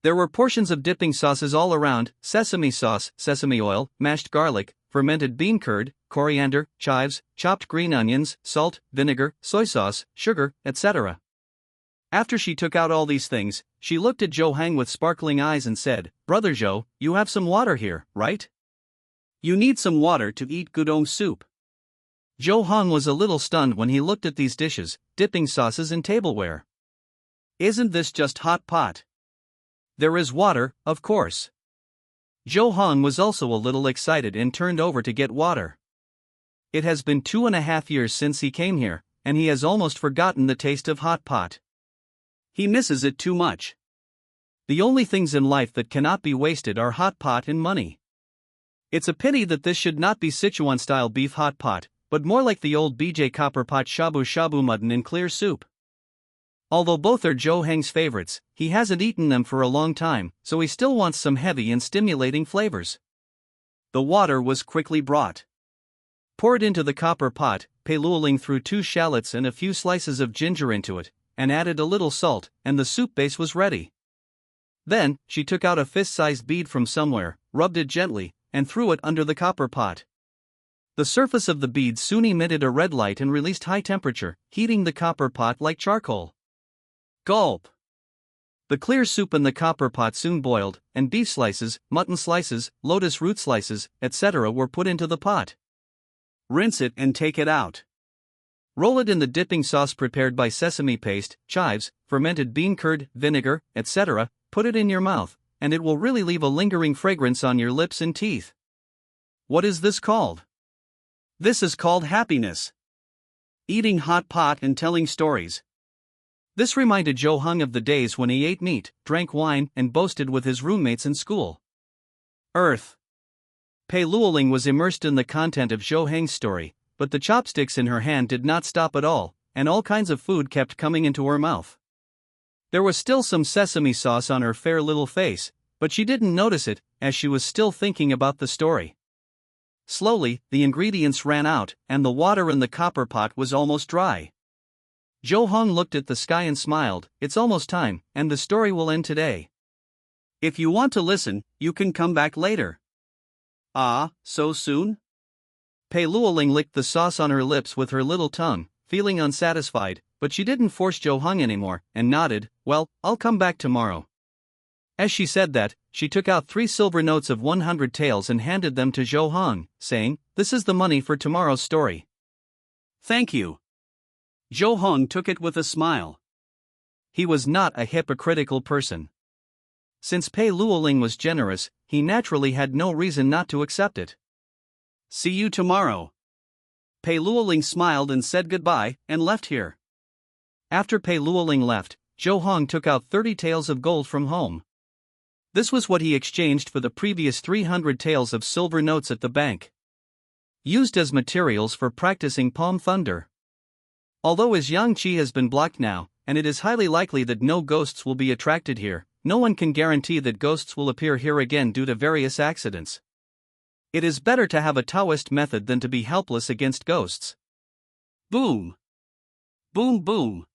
S1: There were portions of dipping sauces all around: sesame sauce, sesame oil, mashed garlic, fermented bean curd, coriander, chives, chopped green onions, salt, vinegar, soy sauce, sugar, etc. After she took out all these things, she looked at Zhou Hang with sparkling eyes and said, "Brother Zhou, you have some water here, right? You need some water to eat gudong soup." Zhou Hang was a little stunned when he looked at these dishes, dipping sauces and tableware. "Isn't this just hot pot?" "There is water, of course." Zhou Hong was also a little excited and turned over to get water. It has been 2.5 years since he came here, and he has almost forgotten the taste of hot pot. He misses it too much. The only things in life that cannot be wasted are hot pot and money. It's a pity that this should not be Sichuan-style beef hot pot, but more like the old BJ copper pot shabu shabu mutton in clear soup. Although both are Zhou Heng's favorites, he hasn't eaten them for a long time, so he still wants some heavy and stimulating flavors. The water was quickly brought. Poured into the copper pot, Pei Luoling threw 2 shallots and a few slices of ginger into it, and added a little salt, and the soup base was ready. Then, she took out a fist-sized bead from somewhere, rubbed it gently, and threw it under the copper pot. The surface of the bead soon emitted a red light and released high temperature, heating the copper pot like charcoal. Gulp! The clear soup in the copper pot soon boiled, and beef slices, mutton slices, lotus root slices, etc. were put into the pot. Rinse it and take it out. Roll it in the dipping sauce prepared by sesame paste, chives, fermented bean curd, vinegar, etc. Put it in your mouth, and it will really leave a lingering fragrance on your lips and teeth. What is this called? This is called happiness. Eating hot pot and telling stories. This reminded Zhou Heng of the days when he ate meat, drank wine, and boasted with his roommates in school. Earth. Pei Luoling was immersed in the content of Zhou Heng's story, but the chopsticks in her hand did not stop at all, and all kinds of food kept coming into her mouth. There was still some sesame sauce on her fair little face, but she didn't notice it, as she was still thinking about the story. Slowly, the ingredients ran out, and the water in the copper pot was almost dry. Zhou Heng looked at the sky and smiled. It's almost time, and the story will end today. If you want to listen, you can come back later. Ah, so soon? Pei Luoling licked the sauce on her lips with her little tongue, feeling unsatisfied, but she didn't force Zhou Hong anymore, and nodded, well, I'll come back tomorrow. As she said that, she took out 3 silver notes of 100 taels and handed them to Zhou Hong, saying, this is the money for tomorrow's story. Thank you. Zhou Hong took it with a smile. He was not a hypocritical person. Since Pei Luoling was generous, he naturally had no reason not to accept it. See you tomorrow. Pei Luoling smiled and said goodbye, and left here. After Pei Luoling left, Zhou Hong took out 30 taels of gold from home. This was what he exchanged for the previous 300 taels of silver notes at the bank. Used as materials for practicing palm thunder. Although his yang qi has been blocked now, and it is highly likely that no ghosts will be attracted here, no one can guarantee that ghosts will appear here again due to various accidents. It is better to have a Taoist method than to be helpless against ghosts. Boom! Boom boom!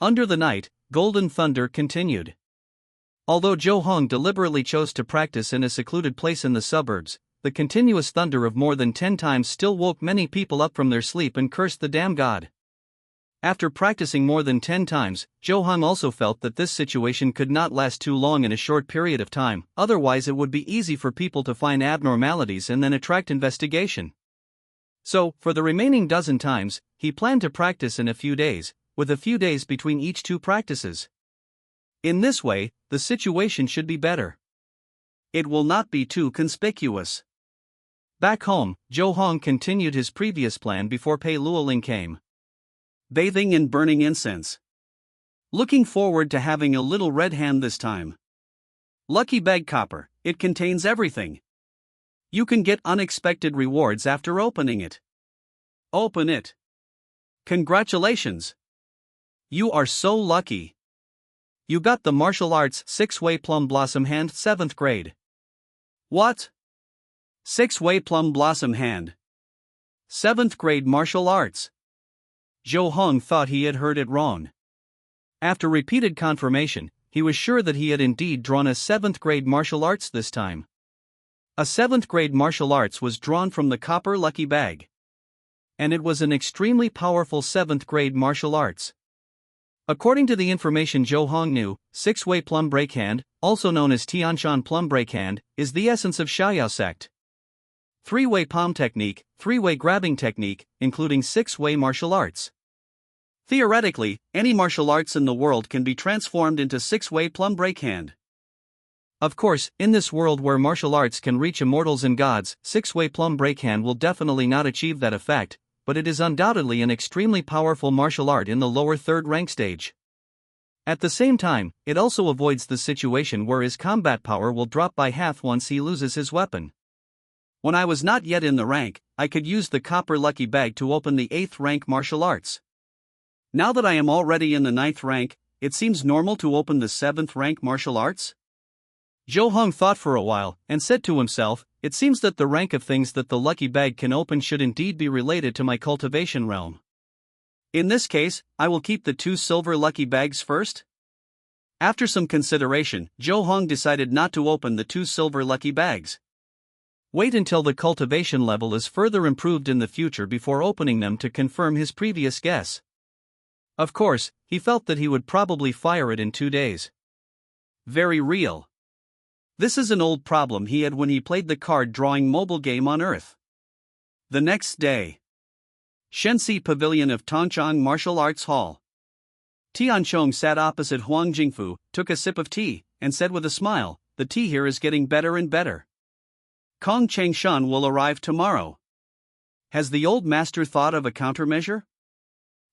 S1: Under the night, golden thunder continued. Although Zhou Hong deliberately chose to practice in a secluded place in the suburbs, the continuous thunder of more than 10 times still woke many people up from their sleep and cursed the damn god. After practicing more than 10 times, Zhou Hong also felt that this situation could not last too long in a short period of time, otherwise it would be easy for people to find abnormalities and then attract investigation. So, for the remaining dozen times, he planned to practice in a few days, with a few days between each 2 practices. In this way, the situation should be better. It will not be too conspicuous. Back home, Zhou Hong continued his previous plan before Pei Luoling came. Bathing and burning incense. Looking forward to having a little red hand this time. Lucky bag copper, it contains everything. You can get unexpected rewards after opening it. Open it. Congratulations! You are so lucky. You got the martial arts 6-way plum blossom hand 7th grade. What? 6-way plum blossom hand. 7th grade martial arts. Zhou Hong thought he had heard it wrong. After repeated confirmation, he was sure that he had indeed drawn a 7th grade martial arts this time. A 7th grade martial arts was drawn from the copper lucky bag. And it was an extremely powerful 7th grade martial arts. According to the information Zhou Hong knew, 6-way plum break hand, also known as Tianshan plum break hand, is the essence of Xiaoyao sect. 3-way palm technique, 3-way grabbing technique, including 6-way martial arts. Theoretically, any martial arts in the world can be transformed into 6-way plum break hand. Of course, in this world where martial arts can reach immortals and gods, 6-way plum break hand will definitely not achieve that effect, but it is undoubtedly an extremely powerful martial art in the lower 3rd rank stage. At the same time, it also avoids the situation where his combat power will drop by half once he loses his weapon. When I was not yet in the rank, I could use the copper lucky bag to open the 8th rank martial arts. Now that I am already in the 9th rank, it seems normal to open the 7th rank martial arts? Zhou Hong thought for a while, and said to himself, it seems that the rank of things that the lucky bag can open should indeed be related to my cultivation realm. In this case, I will keep the 2 silver lucky bags first. After some consideration, Zhou Hong decided not to open the 2 silver lucky bags. Wait until the cultivation level is further improved in the future before opening them to confirm his previous guess. Of course, he felt that he would probably fire it in 2 days. Very real. This is an old problem he had when he played the card drawing mobile game on Earth. The next day. Shenxi Pavilion of Tongchang Martial Arts Hall. Tianchong sat opposite Huang Jingfu, took a sip of tea, and said with a smile, the tea here is getting better and better. Kong Changshan will arrive tomorrow. Has the old master thought of a countermeasure?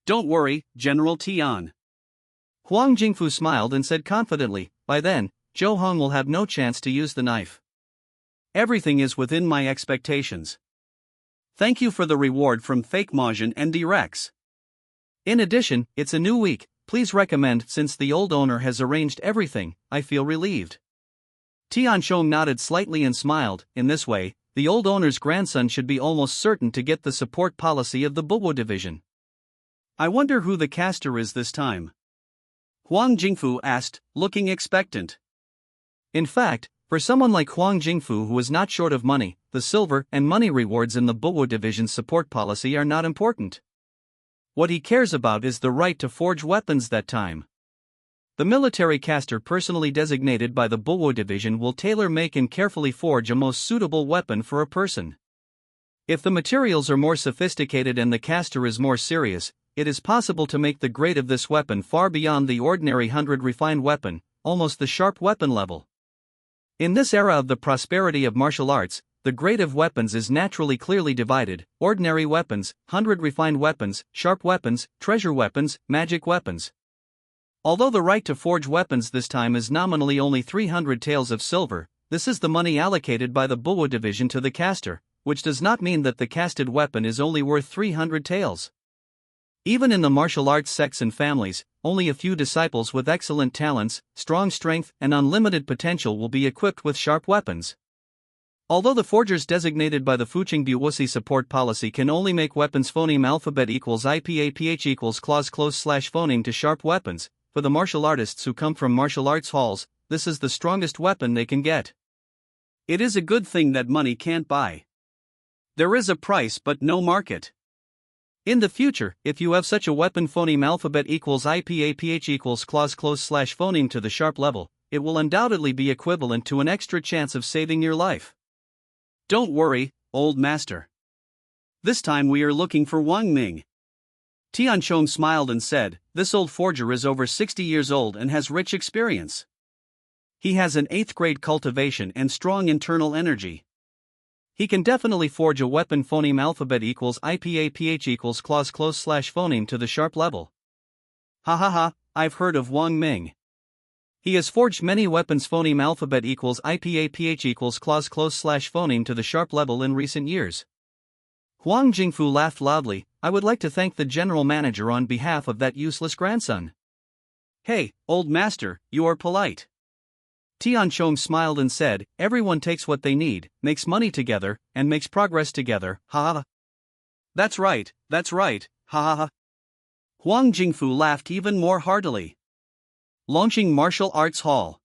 S1: Don't worry, General Tian. Huang Jingfu smiled and said confidently, by then, Zhou Hong will have no chance to use the knife. Everything is within my expectations. Thank you for the reward from Fake Majin and D-Rex. In addition, it's a new week, please recommend since the old owner has arranged everything, I feel relieved. Tianchong nodded slightly and smiled, in this way, the old owner's grandson should be almost certain to get the support policy of the Bubo division. I wonder who the caster is this time. Huang Jingfu asked, looking expectant. In fact, For someone like Huang Jingfu who is not short of money, the silver and money rewards in the Buwo division's support policy are not important. What he cares about is the right to forge weapons that time. The military caster personally designated by the Buwo division will tailor-make and carefully forge a most suitable weapon for a person. If the materials are more sophisticated and the caster is more serious, it is possible to make the grade of this weapon far beyond the ordinary 100 refined weapon, almost the sharp weapon level. In this era of the prosperity of martial arts, the grade of weapons is naturally clearly divided: ordinary weapons, 100 refined weapons, sharp weapons, treasure weapons, magic weapons. Although the right to forge weapons this time is nominally only 300 taels of silver, this is the money allocated by the Buwo division to the caster, which does not mean that the casted weapon is only worth 300 taels. Even in the martial arts sects and families, only a few disciples with excellent talents, strong strength, and unlimited potential will be equipped with sharp weapons. Although the forgers designated by the Fuqing Buwosi support policy can only make weapons phoneme alphabet equals IPAPH equals clause close slash phoneme to sharp weapons, for the martial artists who come from martial arts halls, this is the strongest weapon they can get. It is a good thing that money can't buy. There is a price but no market. In the future, if you have such a weapon phoneme alphabet equals IPAPH equals clause close slash phoneme to the sharp level, it will undoubtedly be equivalent to an extra chance of saving your life. Don't worry, old master. This time we are looking for Wang Ming. Tianchong smiled and said, "This old forger is over 60 years old and has rich experience. He has an 8th grade cultivation and strong internal energy. He can definitely forge a weapon phoneme alphabet equals IPAPH equals clause close slash phoneme to the sharp level." Ha ha ha, I've heard of Wang Ming. He has forged many weapons phoneme alphabet equals IPAPH equals clause close slash phoneme to the sharp level in recent years. Huang Jingfu laughed loudly. "I would like to thank the general manager on behalf of that useless grandson." "Hey, old master, you are polite." Tianchong smiled and said, "Everyone takes what they need, makes money together, and makes progress together, ha ha. That's right, ha ha ha." Huang Jingfu laughed even more heartily. Launching Martial Arts Hall.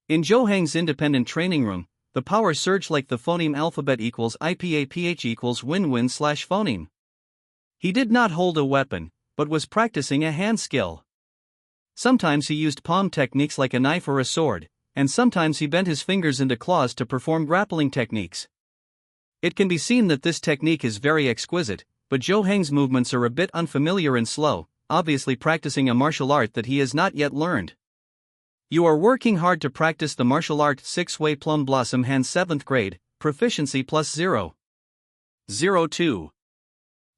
S1: In Zhou Heng's independent training room, the power surged like the phoneme alphabet equals IPAPH equals win-win slash phoneme. He did not hold a weapon, but was practicing a hand skill. Sometimes he used palm techniques like a knife or a sword, and sometimes he bent his fingers into claws to perform grappling techniques. It can be seen that this technique is very exquisite, but Zhou Heng's movements are a bit unfamiliar and slow, obviously practicing a martial art that he has not yet learned. You are working hard to practice the martial art 6-way plum blossom hand 7th grade, proficiency plus 0.02.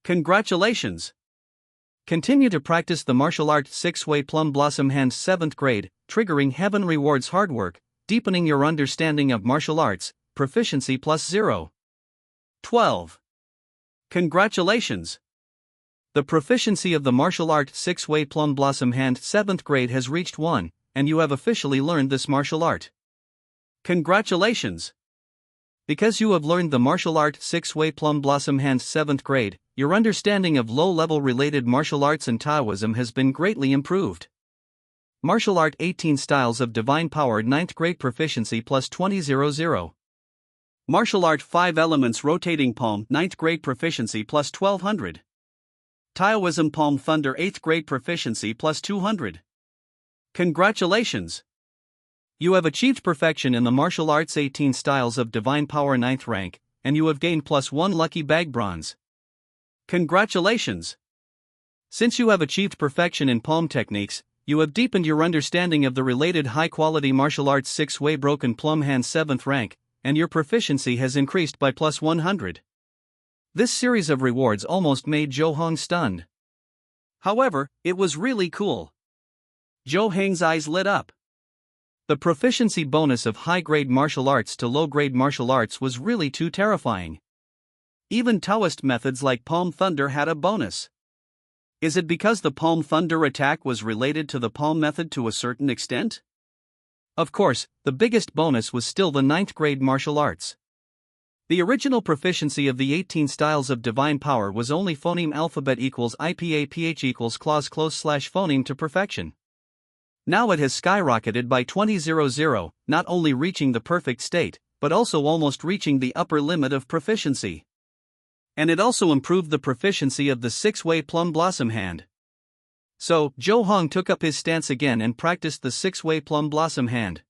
S1: Congratulations! Continue to practice the martial art 6-way plum blossom hand 7th grade, triggering heaven rewards hard work, deepening your understanding of martial arts, proficiency plus 0.12. Congratulations! The proficiency of the martial art 6-way plum blossom hand 7th grade has reached 1, and you have officially learned this martial art. Congratulations! Because you have learned the martial art 6-way plum blossom hand 7th grade, your understanding of low-level related martial arts and Taoism has been greatly improved. Martial art 18 styles of divine power 9th grade proficiency plus 2000. Martial art 5 elements rotating palm 9th grade proficiency plus 1200. Taoism palm thunder 8th grade proficiency plus 200. Congratulations! You have achieved perfection in the martial arts 18 styles of divine power 9th rank, and you have gained plus 1 lucky bag bronze. Congratulations! Since you have achieved perfection in palm techniques, you have deepened your understanding of the related high-quality martial arts 6-way broken plum hand 7th rank, and your proficiency has increased by plus 100. This series of rewards almost made Zhou Heng stunned. However, it was really cool. Zhou Heng's eyes lit up. The proficiency bonus of high-grade martial arts to low-grade martial arts was really too terrifying. Even Taoist methods like palm thunder had a bonus. Is it because the palm thunder attack was related to the palm method to a certain extent? Of course, the biggest bonus was still the 9th grade martial arts. The original proficiency of the 18 styles of divine power was only phoneme alphabet equals IPAPH equals clause close slash phoneme to perfection. Now it has skyrocketed by 2000, not only reaching the perfect state, but also almost reaching the upper limit of proficiency. And it also improved the proficiency of the six-way plum blossom hand. So, Zhou Hong took up his stance again and practiced the six-way plum blossom hand.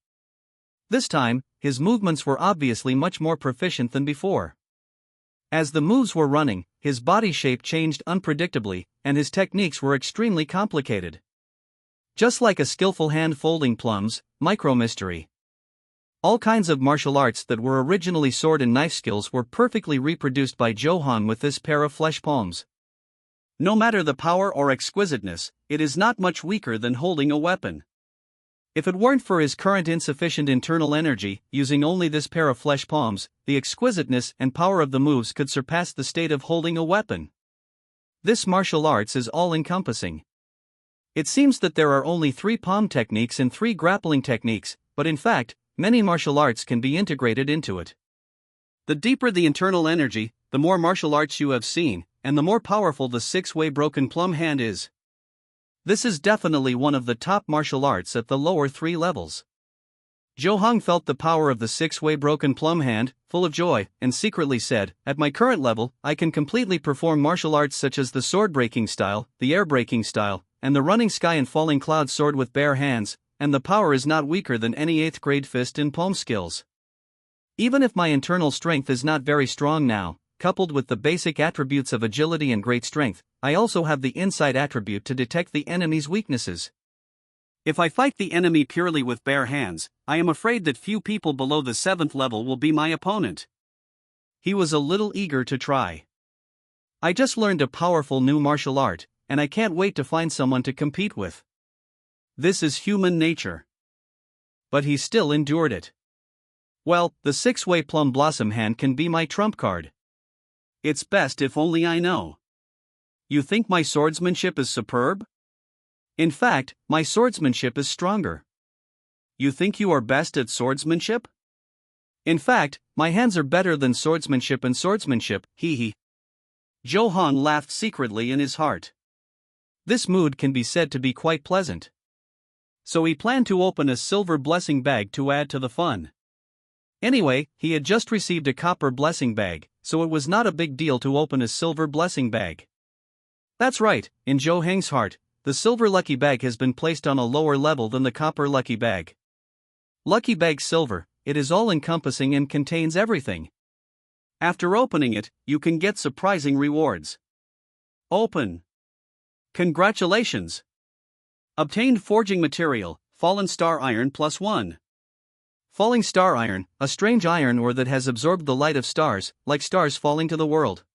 S1: This time, his movements were obviously much more proficient than before. As the moves were running, his body shape changed unpredictably, and his techniques were extremely complicated. Just like a skillful hand folding plums, micro-mystery. All kinds of martial arts that were originally sword and knife skills were perfectly reproduced by Zhou Hong with this pair of flesh palms. No matter the power or exquisiteness, it is not much weaker than holding a weapon. If it weren't for his current insufficient internal energy, using only this pair of flesh palms, the exquisiteness and power of the moves could surpass the state of holding a weapon. This martial arts is all-encompassing. It seems that there are only 3 palm techniques and 3 grappling techniques, but in fact, many martial arts can be integrated into it. The deeper the internal energy, the more martial arts you have seen, and the more powerful the six-way broken plum hand is. This is definitely one of the top martial arts at the lower 3 levels. Zhou Hong felt the power of the six-way broken plum hand, full of joy, and secretly said, "At my current level, I can completely perform martial arts such as the sword-breaking style, the air-breaking style, and the running sky and falling cloud sword with bare hands, and the power is not weaker than any 8th grade fist and palm skills. Even if my internal strength is not very strong now, coupled with the basic attributes of agility and great strength, I also have the insight attribute to detect the enemy's weaknesses. If I fight the enemy purely with bare hands, I am afraid that few people below the 7th level will be my opponent." He was a little eager to try. "I just learned a powerful new martial art, and I can't wait to find someone to compete with. This is human nature." But he still endured it. "Well, the six-way plum blossom hand can be my trump card. It's best if only I know. You think my swordsmanship is superb? In fact, my swordsmanship is stronger. You think you are best at swordsmanship? In fact, my hands are better than swordsmanship and swordsmanship, hee hee." Zhou Hong laughed secretly in his heart. This mood can be said to be quite pleasant. So he planned to open a silver blessing bag to add to the fun. Anyway, he had just received a copper blessing bag, so it was not a big deal to open a silver blessing bag. That's right, in Zhou Heng's heart, the silver lucky bag has been placed on a lower level than the copper lucky bag. Lucky bag silver, it is all-encompassing and contains everything. After opening it, you can get surprising rewards. Open. Congratulations! Obtained forging material, fallen star iron +1. Falling star iron, a strange iron ore that has absorbed the light of stars, like stars falling to the world.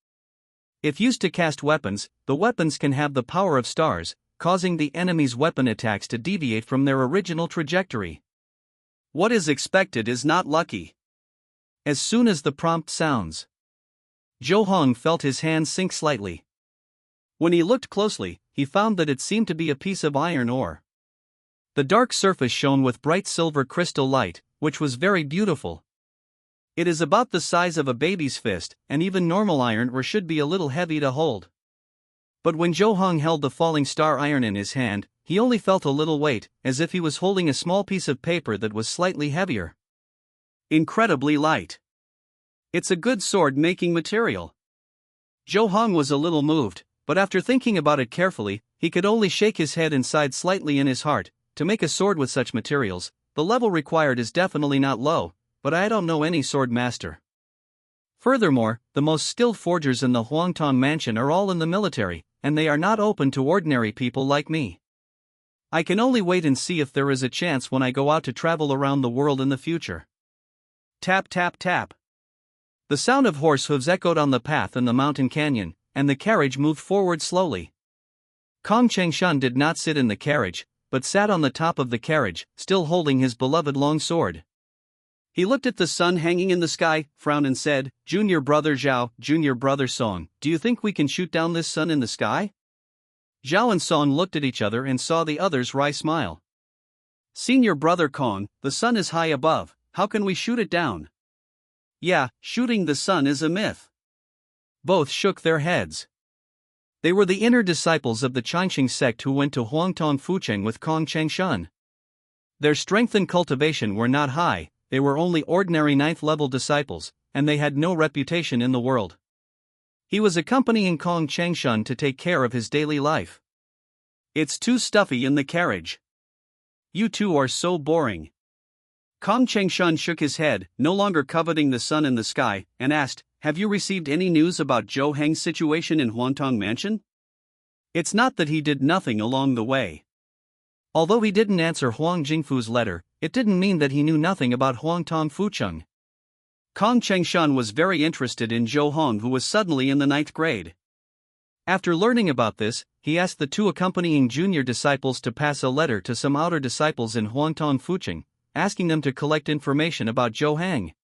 S1: If used to cast weapons, the weapons can have the power of stars, causing the enemy's weapon attacks to deviate from their original trajectory. What is expected is not lucky. As soon as the prompt sounds, Zhou Hong felt his hand sink slightly. When he looked closely, he found that it seemed to be a piece of iron ore. The dark surface shone with bright silver crystal light, which was very beautiful. It is about the size of a baby's fist, and even normal iron ore should be a little heavy to hold. But when Zhou Hong held the falling star iron in his hand, he only felt a little weight, as if he was holding a small piece of paper that was slightly heavier. Incredibly light. It's a good sword-making material. Zhou Hong was a little moved, but after thinking about it carefully, he could only shake his head and sighed slightly in his heart. To make a sword with such materials, the level required is definitely not low, but I don't know any sword master. Furthermore, the most skilled forgers in the Huangtong mansion are all in the military, and they are not open to ordinary people like me. I can only wait and see if there is a chance when I go out to travel around the world in the future. Tap tap tap. The sound of horse hooves echoed on the path in the mountain canyon, and the carriage moved forward slowly. Kong Chengshan did not sit in the carriage, but sat on the top of the carriage, still holding his beloved long sword. He looked at the sun hanging in the sky, frowned and said, "Junior brother Zhao, junior brother Song, do you think we can shoot down this sun in the sky?" Zhao and Song looked at each other and saw the other's wry smile. "Senior brother Kong, the sun is high above, how can we shoot it down?" "Yeah, shooting the sun is a myth." Both shook their heads. They were the inner disciples of the Changqing sect who went to Huangtong Fucheng with Kong Chengshan. Their strength and cultivation were not high, they were only ordinary ninth-level disciples, and they had no reputation in the world. He was accompanying Kong Changshun to take care of his daily life. "It's too stuffy in the carriage. You two are so boring." Kong Changshun shook his head, no longer coveting the sun in the sky, and asked, "Have you received any news about Zhou Heng's situation in Huangtong Mansion?" It's not that he did nothing along the way. Although he didn't answer Huang Jingfu's letter, it didn't mean that he knew nothing about Huangtong Fucheng. Kong Chengshun was very interested in Zhou Hong, who was suddenly in the 9th grade. After learning about this, he asked the two accompanying junior disciples to pass a letter to some outer disciples in Huangtong Fucheng, asking them to collect information about Zhou Hang.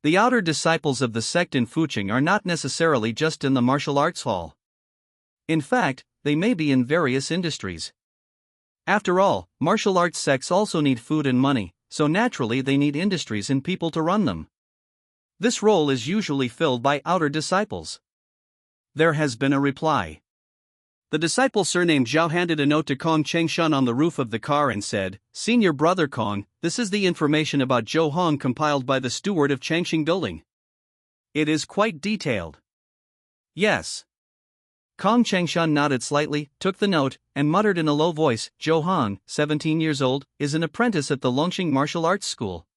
S1: The outer disciples of the sect in Fucheng are not necessarily just in the martial arts hall. In fact, they may be in various industries. After all, martial arts sects also need food and money, so naturally they need industries and people to run them. This role is usually filled by outer disciples. There has been a reply. The disciple surnamed Zhao handed a note to Kong Chengshun on the roof of the car and said, "Senior brother Kong, this is the information about Zhou Hong compiled by the steward of Changxing Building. It is quite detailed." "Yes." Kong Chengshun nodded slightly, took the note, and muttered in a low voice, "Zhou Hong, 17 years old, is an apprentice at the Longxing Martial Arts School.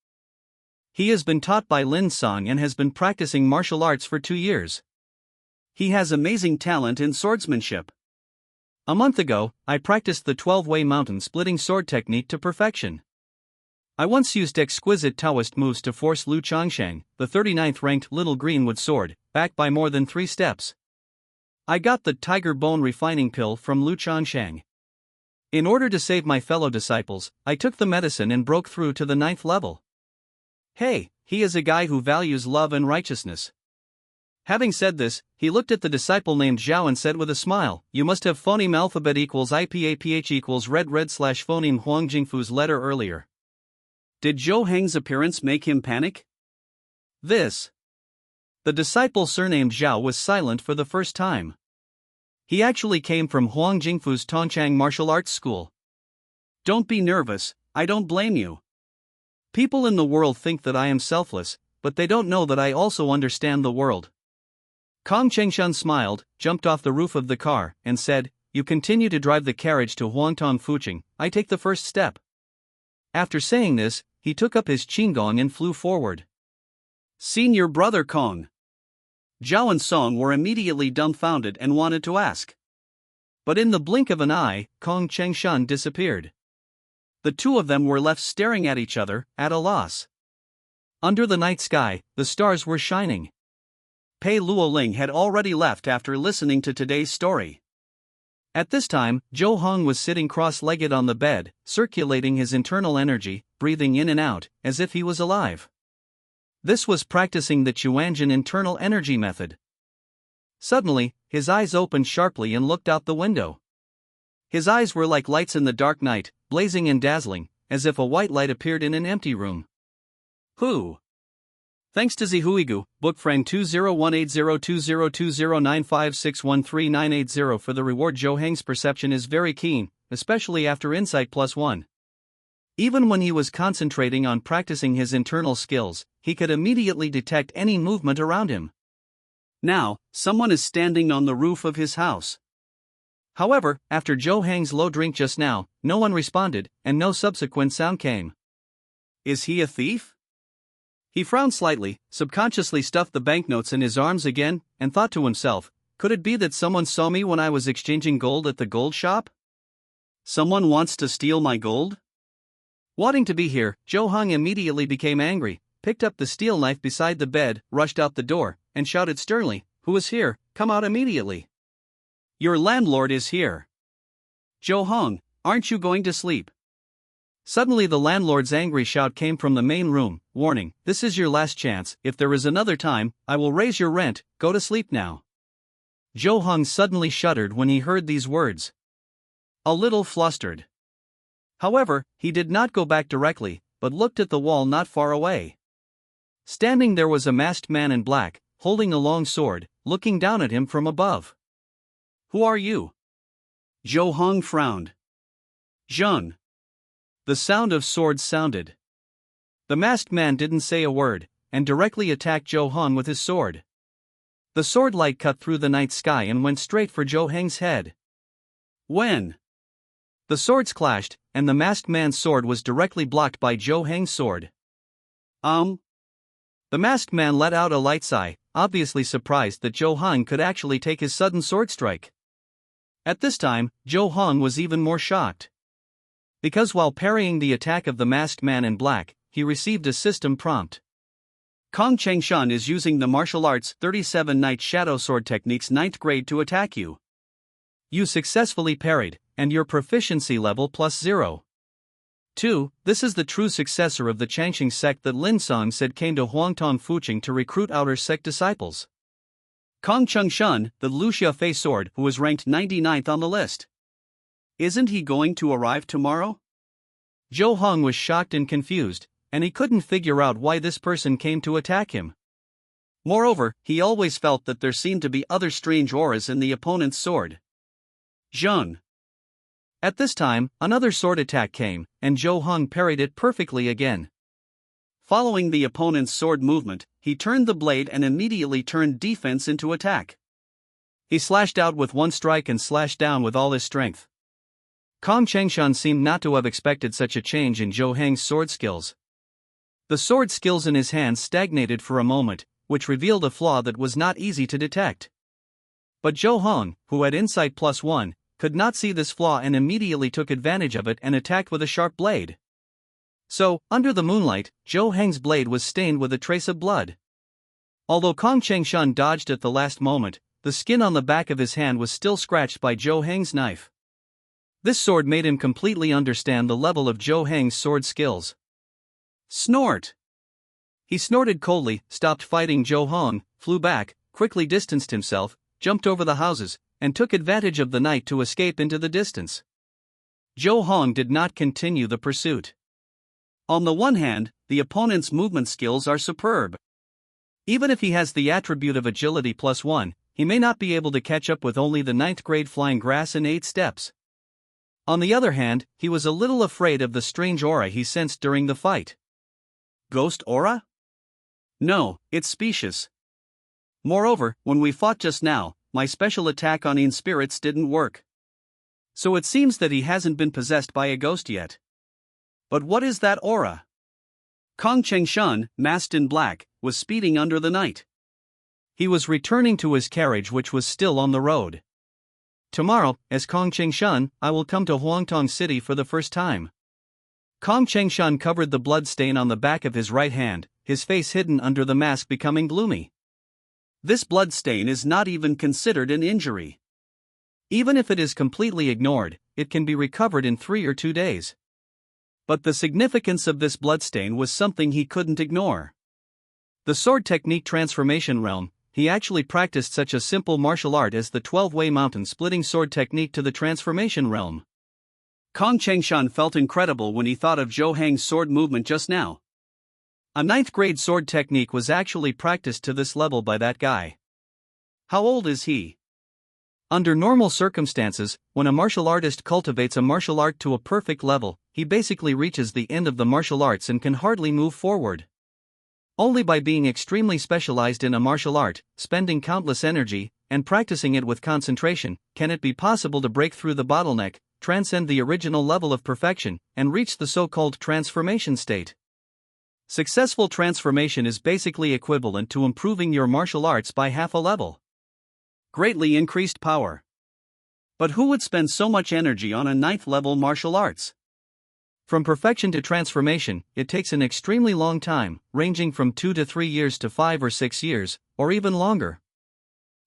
S1: He has been taught by Lin Song and has been practicing martial arts for 2 years. He has amazing talent in swordsmanship. A month ago, I practiced the 12-way mountain-splitting sword technique to perfection. I once used exquisite Taoist moves to force Lu Chongshang, the 39th-ranked little greenwood sword, back by more than 3 steps. I got the tiger bone refining pill from Lu Chongshang. In order to save my fellow disciples, I took the medicine and broke through to the 9th level. Hey, he is a guy who values love and righteousness." Having said this, he looked at the disciple named Zhao and said with a smile, "You must have phoneme alphabet equals IPAPH equals red slash phoneme Huang Jingfu's letter earlier. Did Zhou Heng's appearance make him panic?" "This." The disciple surnamed Zhao was silent for the first time. He actually came from Huang Jingfu's Tongchang Martial Arts School. "Don't be nervous, I don't blame you. People in the world think that I am selfless, but they don't know that I also understand the world." Kong Chengshun smiled, jumped off the roof of the car, and said, "You continue to drive the carriage to Huangtong Fucheng, I take the first step." After saying this, he took up his qinggong and flew forward. "Senior brother Kong." Zhao and Song were immediately dumbfounded and wanted to ask. But in the blink of an eye, Kong Chengshun disappeared. The two of them were left staring at each other, at a loss. Under the night sky, the stars were shining. Pei Luoling had already left after listening to today's story. At this time, Zhou Hong was sitting cross-legged on the bed, circulating his internal energy, breathing in and out, as if he was alive. This was practicing the Chuanjin internal energy method. Suddenly, his eyes opened sharply and looked out the window. His eyes were like lights in the dark night, blazing and dazzling, as if a white light appeared in an empty room. "Who?" Thanks to Zihuigu, book friend 20180202095613980 for the reward. Zhou Heng's perception is very keen, especially after Insight +1. Even when he was concentrating on practicing his internal skills, he could immediately detect any movement around him. Now, someone is standing on the roof of his house. However, after Zhou Heng's low drink just now, no one responded, and no subsequent sound came. Is he a thief? He frowned slightly, subconsciously stuffed the banknotes in his arms again, and thought to himself, could it be that someone saw me when I was exchanging gold at the gold shop? Someone wants to steal my gold? Wanting to be here, Zhou Hong immediately became angry, picked up the steel knife beside the bed, rushed out the door, and shouted sternly, "Who is here? Come out immediately. Your landlord is here. Zhou Hong, aren't you going to sleep?" Suddenly the landlord's angry shout came from the main room, warning, "This is your last chance, if there is another time, I will raise your rent, go to sleep now." Zhou Hong suddenly shuddered when he heard these words. A little flustered. However, he did not go back directly, but looked at the wall not far away. Standing there was a masked man in black, holding a long sword, looking down at him from above. "Who are you?" Zhou Hong frowned. "Zheng." The sound of swords sounded. The masked man didn't say a word, and directly attacked Zhou Hong with his sword. The sword light cut through the night sky and went straight for Zhou Heng's head. When the swords clashed, and the masked man's sword was directly blocked by Zhou Heng's sword. The masked man let out a light sigh, obviously surprised that Zhou Heng could actually take his sudden sword strike. At this time, Zhou Heng was even more shocked. Because while parrying the attack of the masked man in black, he received a system prompt. Kong Chengshan is using the martial arts 37 Night Shadow Sword Technique's 9th grade to attack you. You successfully parried, and your proficiency level +0. 2. This is the true successor of the Changqing sect that Lin Song said came to Huangtong Fuqing to recruit outer sect disciples. Kong Chengshan, the Luxia Fei sword, who was ranked 99th on the list. Isn't he going to arrive tomorrow? Zhou Heng was shocked and confused, and he couldn't figure out why this person came to attack him. Moreover, he always felt that there seemed to be other strange auras in the opponent's sword. Zheng. At this time, another sword attack came, and Zhou Heng parried it perfectly again. Following the opponent's sword movement, he turned the blade and immediately turned defense into attack. He slashed out with one strike and slashed down with all his strength. Kong Chengshan seemed not to have expected such a change in Zhou Heng's sword skills. The sword skills in his hands stagnated for a moment, which revealed a flaw that was not easy to detect. But Zhou Heng, who had insight +1, could not see this flaw and immediately took advantage of it and attacked with a sharp blade. So, under the moonlight, Zhou Heng's blade was stained with a trace of blood. Although Kong Chengshan dodged at the last moment, the skin on the back of his hand was still scratched by Zhou Heng's knife. This sword made him completely understand the level of Zhou Heng's sword skills. Snort! He snorted coldly, stopped fighting Zhou Heng, flew back, quickly distanced himself, jumped over the houses, and took advantage of the night to escape into the distance. Zhou Heng did not continue the pursuit. On the one hand, the opponent's movement skills are superb. Even if he has the attribute of agility +1, he may not be able to catch up with only the 9th grade flying grass in 8 steps. On the other hand, he was a little afraid of the strange aura he sensed during the fight. Ghost aura? No, it's specious. Moreover, when we fought just now, my special attack on in spirits didn't work. So it seems that he hasn't been possessed by a ghost yet. But what is that aura? Kong Chengshan, masked in black, was speeding under the night. He was returning to his carriage, which was still on the road. Tomorrow, as Kong Chengshan, I will come to Huangtong City for the first time. Kong Chengshan covered the blood stain on the back of his right hand, his face hidden under the mask becoming gloomy. This blood stain is not even considered an injury. Even if it is completely ignored, it can be recovered in 3 or 2 days. But the significance of this bloodstain was something he couldn't ignore. The sword technique transformation realm, he actually practiced such a simple martial art as the 12-way mountain splitting sword technique to the transformation realm. Kong Chengshan felt incredible when he thought of Zhou Heng's sword movement just now. A 9th grade sword technique was actually practiced to this level by that guy. How old is he? Under normal circumstances, when a martial artist cultivates a martial art to a perfect level, he basically reaches the end of the martial arts and can hardly move forward. Only by being extremely specialized in a martial art, spending countless energy, and practicing it with concentration, can it be possible to break through the bottleneck, transcend the original level of perfection, and reach the so-called transformation state. Successful transformation is basically equivalent to improving your martial arts by half a level. Greatly increased power. But who would spend so much energy on a 9th level martial arts? From perfection to transformation, it takes an extremely long time, ranging from 2 to 3 years to 5 or 6 years, or even longer.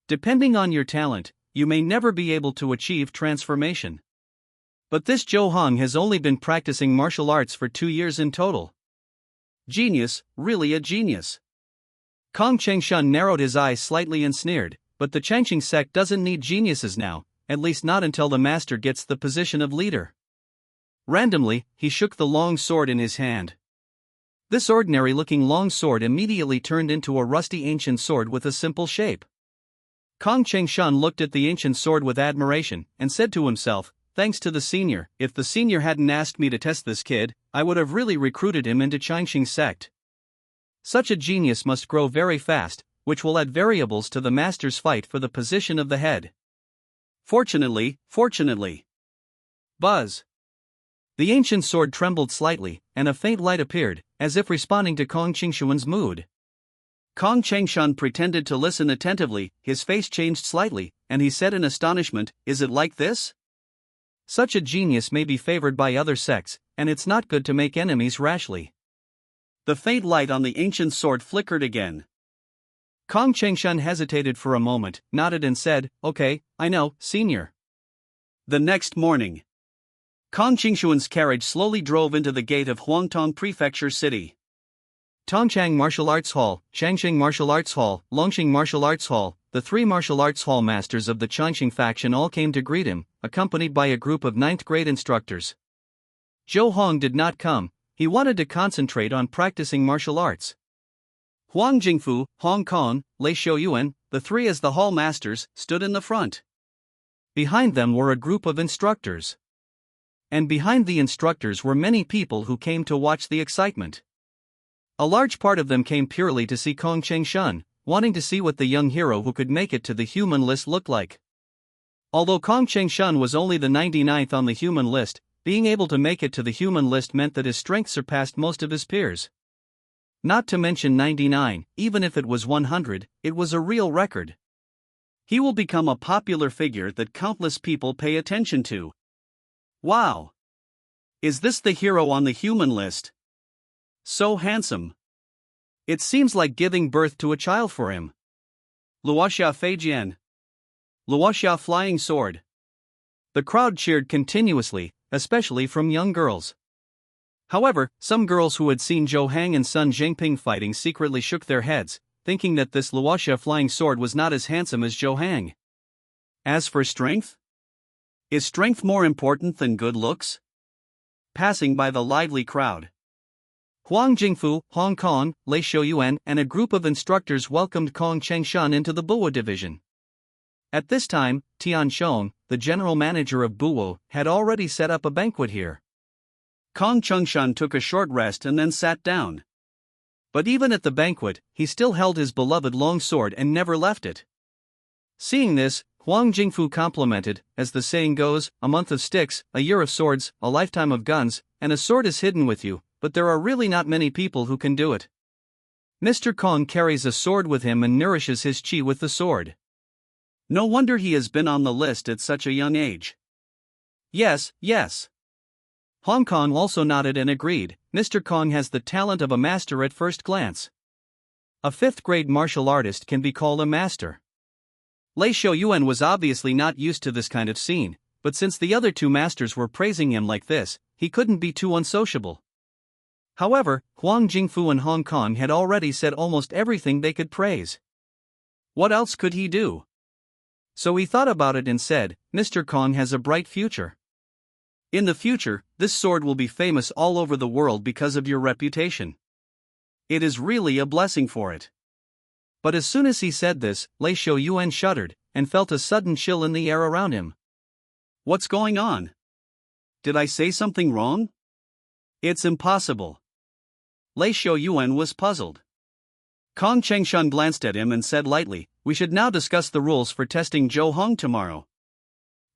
S1: Depending on your talent, you may never be able to achieve transformation. But this Zhou Heng has only been practicing martial arts for 2 years in total. Genius, really a genius. Kong Chengshan narrowed his eyes slightly and sneered, but the Changqing sect doesn't need geniuses now, at least not until the master gets the position of leader. Randomly, he shook the long sword in his hand. This ordinary-looking long sword immediately turned into a rusty ancient sword with a simple shape. Kong Chengshan looked at the ancient sword with admiration, and said to himself, thanks to the senior. If the senior hadn't asked me to test this kid, I would have really recruited him into Changxing's sect. Such a genius must grow very fast, which will add variables to the master's fight for the position of the head. Fortunately. Buzz. The ancient sword trembled slightly, and a faint light appeared, as if responding to Kong Qingshuan's mood. Kong Qingshuan pretended to listen attentively, his face changed slightly, and he said in astonishment, "Is it like this? Such a genius may be favored by other sects, and it's not good to make enemies rashly." The faint light on the ancient sword flickered again. Kong Qingshuan hesitated for a moment, nodded and said, "Okay, I know, senior." The next morning, Kong Qingshuan's carriage slowly drove into the gate of Huangtong Prefecture City. Tongchang Martial Arts Hall, Changxing Martial Arts Hall, Longxing Martial Arts Hall, the three martial arts hall masters of the Changxing faction all came to greet him, accompanied by a group of 9th grade instructors. Zhou Hong did not come, he wanted to concentrate on practicing martial arts. Huang Jingfu, Hong Kong, Lei Xiaoyuan, the three as the hall masters, stood in the front. Behind them were a group of instructors. And behind the instructors were many people who came to watch the excitement. A large part of them came purely to see Kong Qingshuan, wanting to see what the young hero who could make it to the human list looked like. Although Kong Qingshuan was only the 99th on the human list, being able to make it to the human list meant that his strength surpassed most of his peers. Not to mention 99, even if it was 100, it was a real record. He will become a popular figure that countless people pay attention to. Wow! Is this the hero on the human list? So handsome. It seems like giving birth to a child for him. Luoxia Feijian. Luoxia Flying Sword. The crowd cheered continuously, especially from young girls. However, some girls who had seen Zhou Hang and Sun Zhengping fighting secretly shook their heads, thinking that this Luoxia Flying Sword was not as handsome as Zhou Hang. As for strength? Is strength more important than good looks? Passing by the lively crowd, Huang Jingfu, Hong Kong, Lei Xiaoyuan, and a group of instructors welcomed Kong Qingshuan into the Buwo division. At this time, Tian Shong, the general manager of Buwo, had already set up a banquet here. Kong Qingshuan took a short rest and then sat down. But even at the banquet, he still held his beloved long sword and never left it. Seeing this, Huang Jingfu complimented, as the saying goes, a month of sticks, a year of swords, a lifetime of guns, and a sword is hidden with you, but there are really not many people who can do it. Mr. Kong carries a sword with him and nourishes his qi with the sword. No wonder he has been on the list at such a young age. Yes. Hong Kong also nodded and agreed, Mr. Kong has the talent of a master at first glance. A 5th grade martial artist can be called a master. Lei Xiaoyuan was obviously not used to this kind of scene, but since the other two masters were praising him like this, he couldn't be too unsociable. However, Huang Jingfu and Hong Kong had already said almost everything they could praise. What else could he do? So he thought about it and said, Mr. Kong has a bright future. In the future, this sword will be famous all over the world because of your reputation. It is really a blessing for it. But as soon as he said this, Lei Xiaoyuan shuddered, and felt a sudden chill in the air around him. What's going on? Did I say something wrong? It's impossible. Lei Xiaoyuan was puzzled. Kong Qingshuan glanced at him and said lightly, we should now discuss the rules for testing Zhou Hong tomorrow.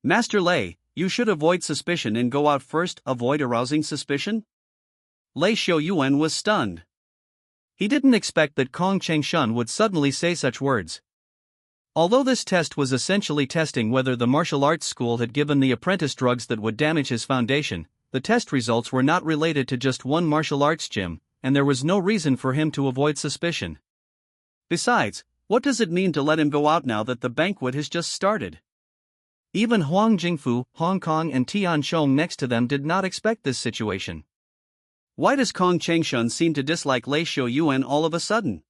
S1: Master Lei, you should avoid suspicion and go out first. Avoid arousing suspicion? Lei Xiaoyuan was stunned. He didn't expect that Kong Qingshuan would suddenly say such words. Although this test was essentially testing whether the martial arts school had given the apprentice drugs that would damage his foundation, the test results were not related to just one martial arts gym, and there was no reason for him to avoid suspicion. Besides, what does it mean to let him go out now that the banquet has just started? Even Huang Jingfu, Hong Kong and Tian Shong next to them did not expect this situation. Why does Kong Qingshuan seem to dislike Lei Xiaoyuan all of a sudden?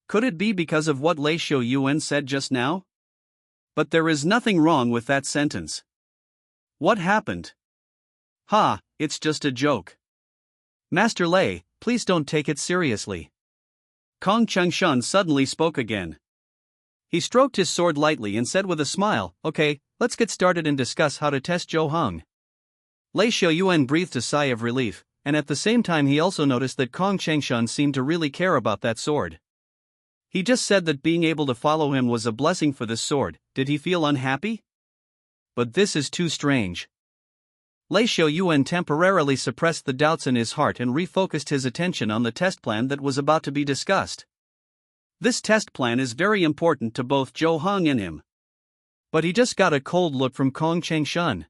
S1: Could it be because of what Lei Xiaoyuan said just now? But there is nothing wrong with that sentence. What happened? It's just a joke. Master Lei, please don't take it seriously. Kong Qingshuan suddenly spoke again. He stroked his sword lightly and said with a smile, okay, let's get started and discuss how to test Zhou Heng. Lei Xiaoyuan breathed a sigh of relief, and at the same time he also noticed that Kong Chengshun seemed to really care about that sword. He just said that being able to follow him was a blessing for this sword. Did he feel unhappy? But this is too strange. Lei Xiaoyuan temporarily suppressed the doubts in his heart and refocused his attention on the test plan that was about to be discussed. This test plan is very important to both Zhou Heng and him. But he just got a cold look from Kong Chengshun.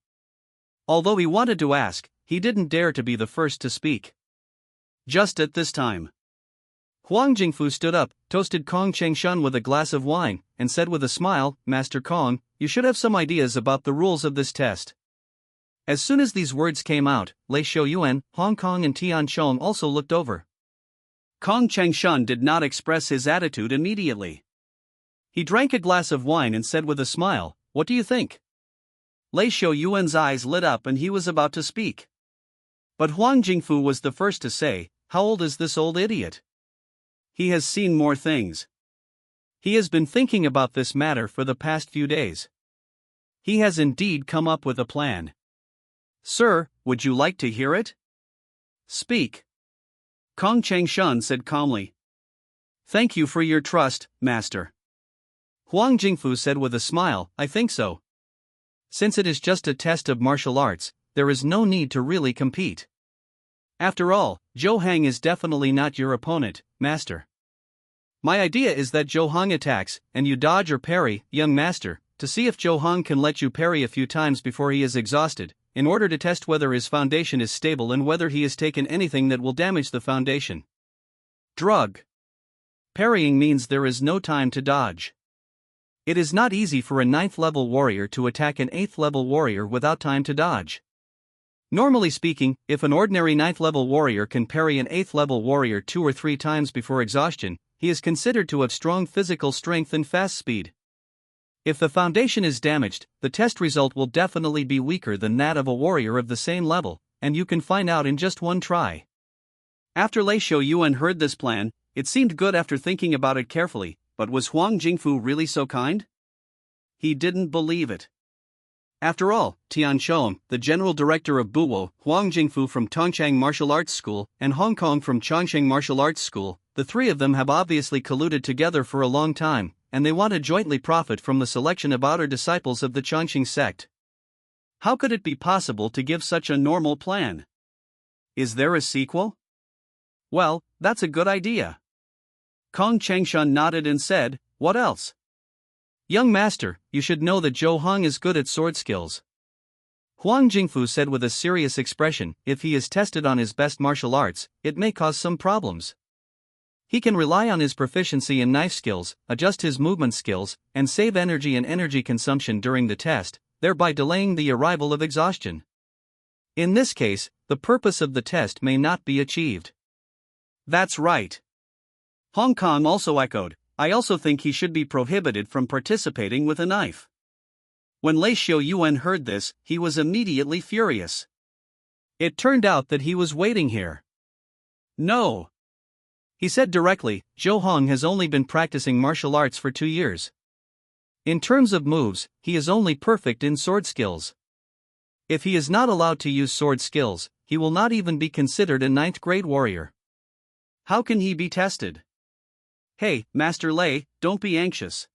S1: Although he wanted to ask, he didn't dare to be the first to speak. Just at this time, Huang Jingfu stood up, toasted Kong Chengshun with a glass of wine, and said with a smile, "Master Kong, you should have some ideas about the rules of this test." As soon as these words came out, Lei Xiaoyuan, Hong Kong and Tian Chong also looked over. Kong Chengshun did not express his attitude immediately. He drank a glass of wine and said with a smile, "What do you think?" Lei Xiaoyuan's eyes lit up and he was about to speak. But Huang Jingfu was the first to say, "How old is this old idiot? He has seen more things. He has been thinking about this matter for the past few days. He has indeed come up with a plan." "Sir, would you like to hear it?" "Speak." Kong Chengshun said calmly. "Thank you for your trust, Master." Huang Jingfu said with a smile, "I think so. Since it is just a test of martial arts, there is no need to really compete. After all, Zhou Heng is definitely not your opponent, Master. My idea is that Zhou Heng attacks, and you dodge or parry, young Master, to see if Zhou Heng can let you parry a few times before he is exhausted, in order to test whether his foundation is stable and whether he has taken anything that will damage the foundation. Drug. Parrying means there is no time to dodge. It is not easy for a 9th level warrior to attack an 8th level warrior without time to dodge. Normally speaking, if an ordinary 9th level warrior can parry an 8th level warrior 2 or 3 times before exhaustion, he is considered to have strong physical strength and fast speed. If the foundation is damaged, the test result will definitely be weaker than that of a warrior of the same level, and you can find out in just one try. After Lei Xiaoyuan heard this plan, it seemed good after thinking about it carefully, but was Huang Jingfu really so kind? He didn't believe it. After all, Tian Chong, the general director of Buwo, Huang Jingfu from Tongchang Martial Arts School, and Hong Kong from Chongqing Martial Arts School, the three of them have obviously colluded together for a long time, and they want to jointly profit from the selection of outer disciples of the Chongqing sect. How could it be possible to give such a normal plan? Is there a sequel? Well, that's a good idea. Kong Chengshun nodded and said, "What else?" "Young Master, you should know that Zhou Heng is good at sword skills." Huang Jingfu said with a serious expression, "If he is tested on his best martial arts, it may cause some problems. He can rely on his proficiency in knife skills, adjust his movement skills, and save energy and energy consumption during the test, thereby delaying the arrival of exhaustion. In this case, the purpose of the test may not be achieved." "That's right." Hong Kong also echoed, "I also think he should be prohibited from participating with a knife." When Lei Xiaoyuan heard this, he was immediately furious. It turned out that he was waiting here. "No," he said directly, "Zhou Heng has only been practicing martial arts for 2 years. In terms of moves, he is only perfect in sword skills. If he is not allowed to use sword skills, he will not even be considered a 9th grade warrior. How can he be tested?" "Hey, Master Lei, don't be anxious."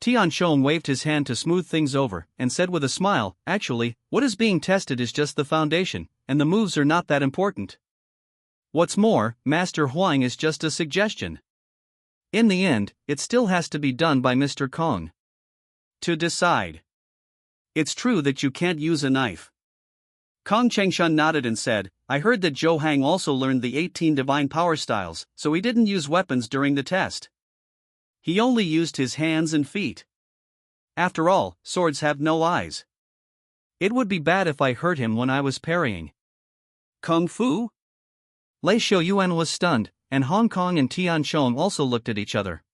S1: Tian Chong waved his hand to smooth things over, and said with a smile, "Actually, what is being tested is just the foundation, and the moves are not that important. What's more, Master Huang is just a suggestion. In the end, it still has to be done by Mr. Kong to decide. It's true that you can't use a knife." Kong Chengshun nodded and said, "I heard that Zhou Heng also learned the 18 divine power styles, so he didn't use weapons during the test. He only used his hands and feet. After all, swords have no eyes. It would be bad if I hurt him when I was parrying." "Kung Fu?" Lei Xiaoyuan was stunned, and Hong Kong and Tian Chong also looked at each other.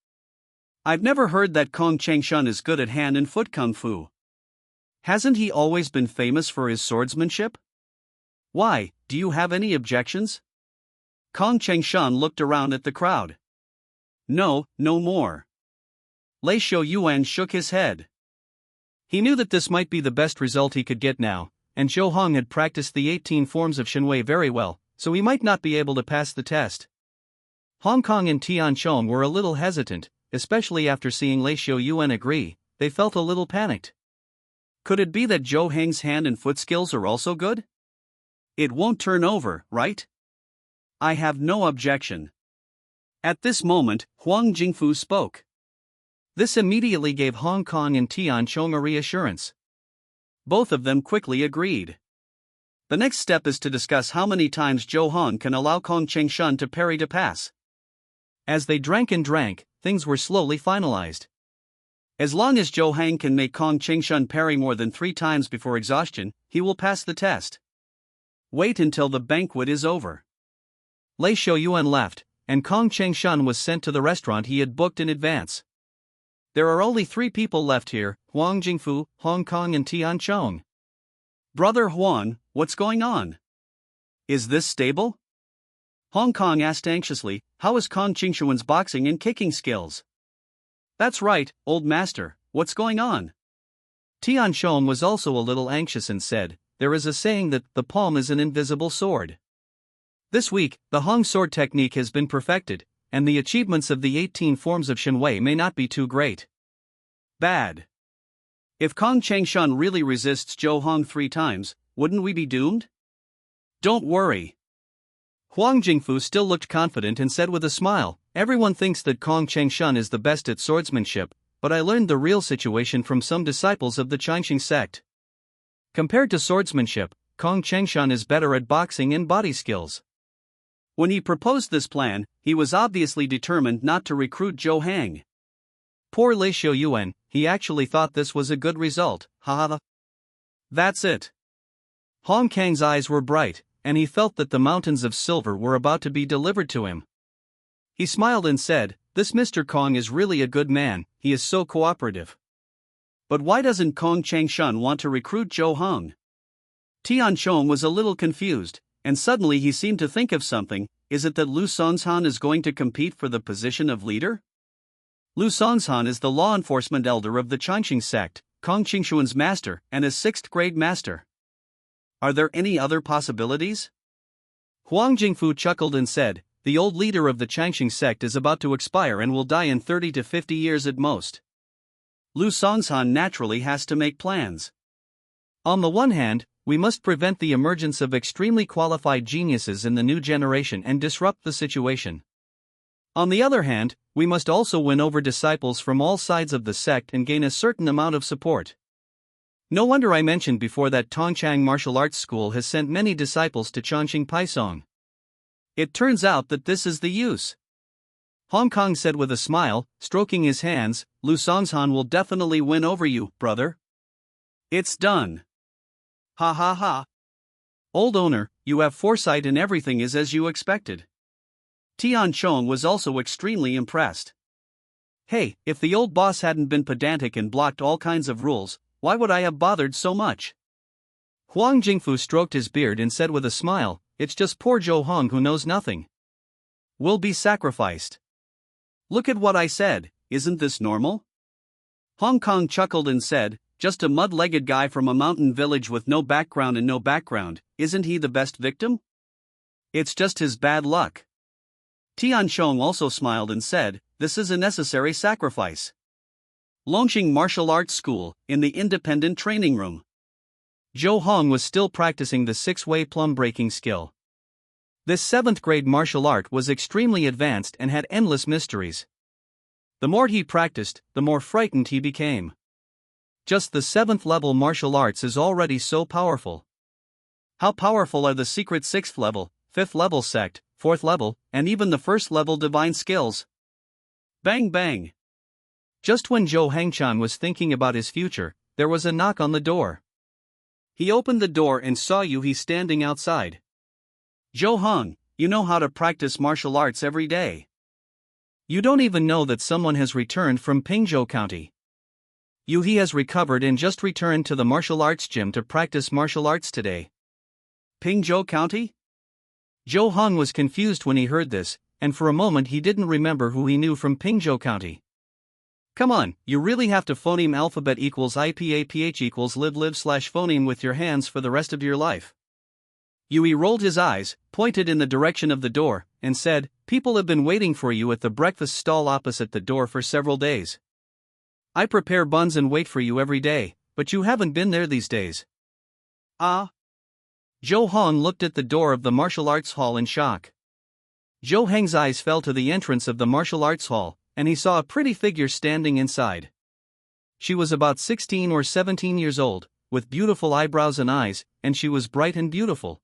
S1: "I've never heard that Kong Chengshun is good at hand and foot Kung Fu. Hasn't he always been famous for his swordsmanship? Why, do you have any objections?" Kong Chengshun looked around at the crowd. "No, no more." Lei Xiaoyuan shook his head. He knew that this might be the best result he could get now, and Zhou Hong had practiced the 18 forms of Shenwei very well, so he might not be able to pass the test. Hong Kong and Tianchong were a little hesitant, especially after seeing Lei Xiaoyuan agree. They felt a little panicked. Could it be that Zhou Heng's hand and foot skills are also good? It won't turn over, right? I have no objection. At this moment, Huang Jingfu spoke. This immediately gave Hong Kong and Tianchong a reassurance. Both of them quickly agreed. The next step is to discuss how many times Zhou Hong can allow Kong Chengshan to parry to pass. As they drank and drank, things were slowly finalized. As long as Zhou Hang can make Kong Chengshan parry more than 3 times before exhaustion, he will pass the test. Wait until the banquet is over. Lei Xiaoyuan left, and Kong Chengshan was sent to the restaurant he had booked in advance. There are only 3 people left here, Huang Jingfu, Hong Kong and Tianchong. Brother Huan, what's going on? Is this stable? Hong Kong asked anxiously, how is Kong Chengshuan's boxing and kicking skills? That's right, old master, what's going on? Tianchong was also a little anxious and said, there is a saying that the palm is an invisible sword. This week, the Hong sword technique has been perfected, and the achievements of the 18 forms of Shenwei may not be too great. Bad. If Kong Chengshan really resists Zhou Hong 3 times, wouldn't we be doomed? Don't worry. Huang Jingfu still looked confident and said with a smile, everyone thinks that Kong Chengshan is the best at swordsmanship, but I learned the real situation from some disciples of the Changxing sect. Compared to swordsmanship, Kong Chengshan is better at boxing and body skills. When he proposed this plan, he was obviously determined not to recruit Zhou Hang. Poor Lei Xiaoyuan, he actually thought this was a good result, haha. That's it. Hong Kang's eyes were bright, and he felt that the mountains of silver were about to be delivered to him. He smiled and said, this Mr. Kong is really a good man, he is so cooperative. But why doesn't Kong Chengshan want to recruit Zhou Hong? Tianchong was a little confused, and suddenly he seemed to think of something. Is it that Lu Songshan is going to compete for the position of leader? Lu Songshan is the law enforcement elder of the Changxing sect, Kong Chengshuan's master, and a 6th grade master. Are there any other possibilities? Huang Jingfu chuckled and said, the old leader of the Changxing sect is about to expire and will die in 30 to 50 years at most. Lu Songshan naturally has to make plans. On the one hand, we must prevent the emergence of extremely qualified geniuses in the new generation and disrupt the situation. On the other hand, we must also win over disciples from all sides of the sect and gain a certain amount of support. No wonder I mentioned before that Tongchang Martial Arts School has sent many disciples to Chongqing Paisong. It turns out that this is the use. Hong Kong said with a smile, stroking his hands, Lu Songshan will definitely win over you, brother. It's done. Ha ha ha. Old owner, you have foresight and everything is as you expected. Tianchong was also extremely impressed. Hey, if the old boss hadn't been pedantic and blocked all kinds of rules, why would I have bothered so much? Huang Jingfu stroked his beard and said with a smile, it's just poor Zhou Hong who knows nothing. Will be sacrificed. Look at what I said, isn't this normal? Hong Kong chuckled and said, just a mud-legged guy from a mountain village with no background and no background, isn't he the best victim? It's just his bad luck. Tianchong also smiled and said, this is a necessary sacrifice. Longqing Martial Arts School, in the independent training room. Zhou Hong was still practicing the 6-way plum breaking skill. This 7th grade martial art was extremely advanced and had endless mysteries. The more he practiced, the more frightened he became. Just the 7th level martial arts is already so powerful. How powerful are the secret 6th level, 5th level sect, 4th level, and even the 1st level divine skills? Bang bang! Just when Zhou Hangchan was thinking about his future, there was a knock on the door. He opened the door and saw Yuhi standing outside. Zhou Hong, you know how to practice martial arts every day. You don't even know that someone has returned from Pingzhou County. Yuhi has recovered and just returned to the martial arts gym to practice martial arts today. Pingzhou County? Zhou Hong was confused when he heard this, and for a moment he didn't remember who he knew from Pingzhou County. Come on, you really have to phoneme alphabet equals IPAPH equals live/phoneme with your hands for the rest of your life. Yui rolled his eyes, pointed in the direction of the door, and said, people have been waiting for you at the breakfast stall opposite the door for several days. I prepare buns and wait for you every day, but you haven't been there these days. Ah? Zhou Hong looked at the door of the martial arts hall in shock. Zhou Heng's eyes fell to the entrance of the martial arts hall, and he saw a pretty figure standing inside. She was about 16 or 17 years old, with beautiful eyebrows and eyes, and she was bright and beautiful.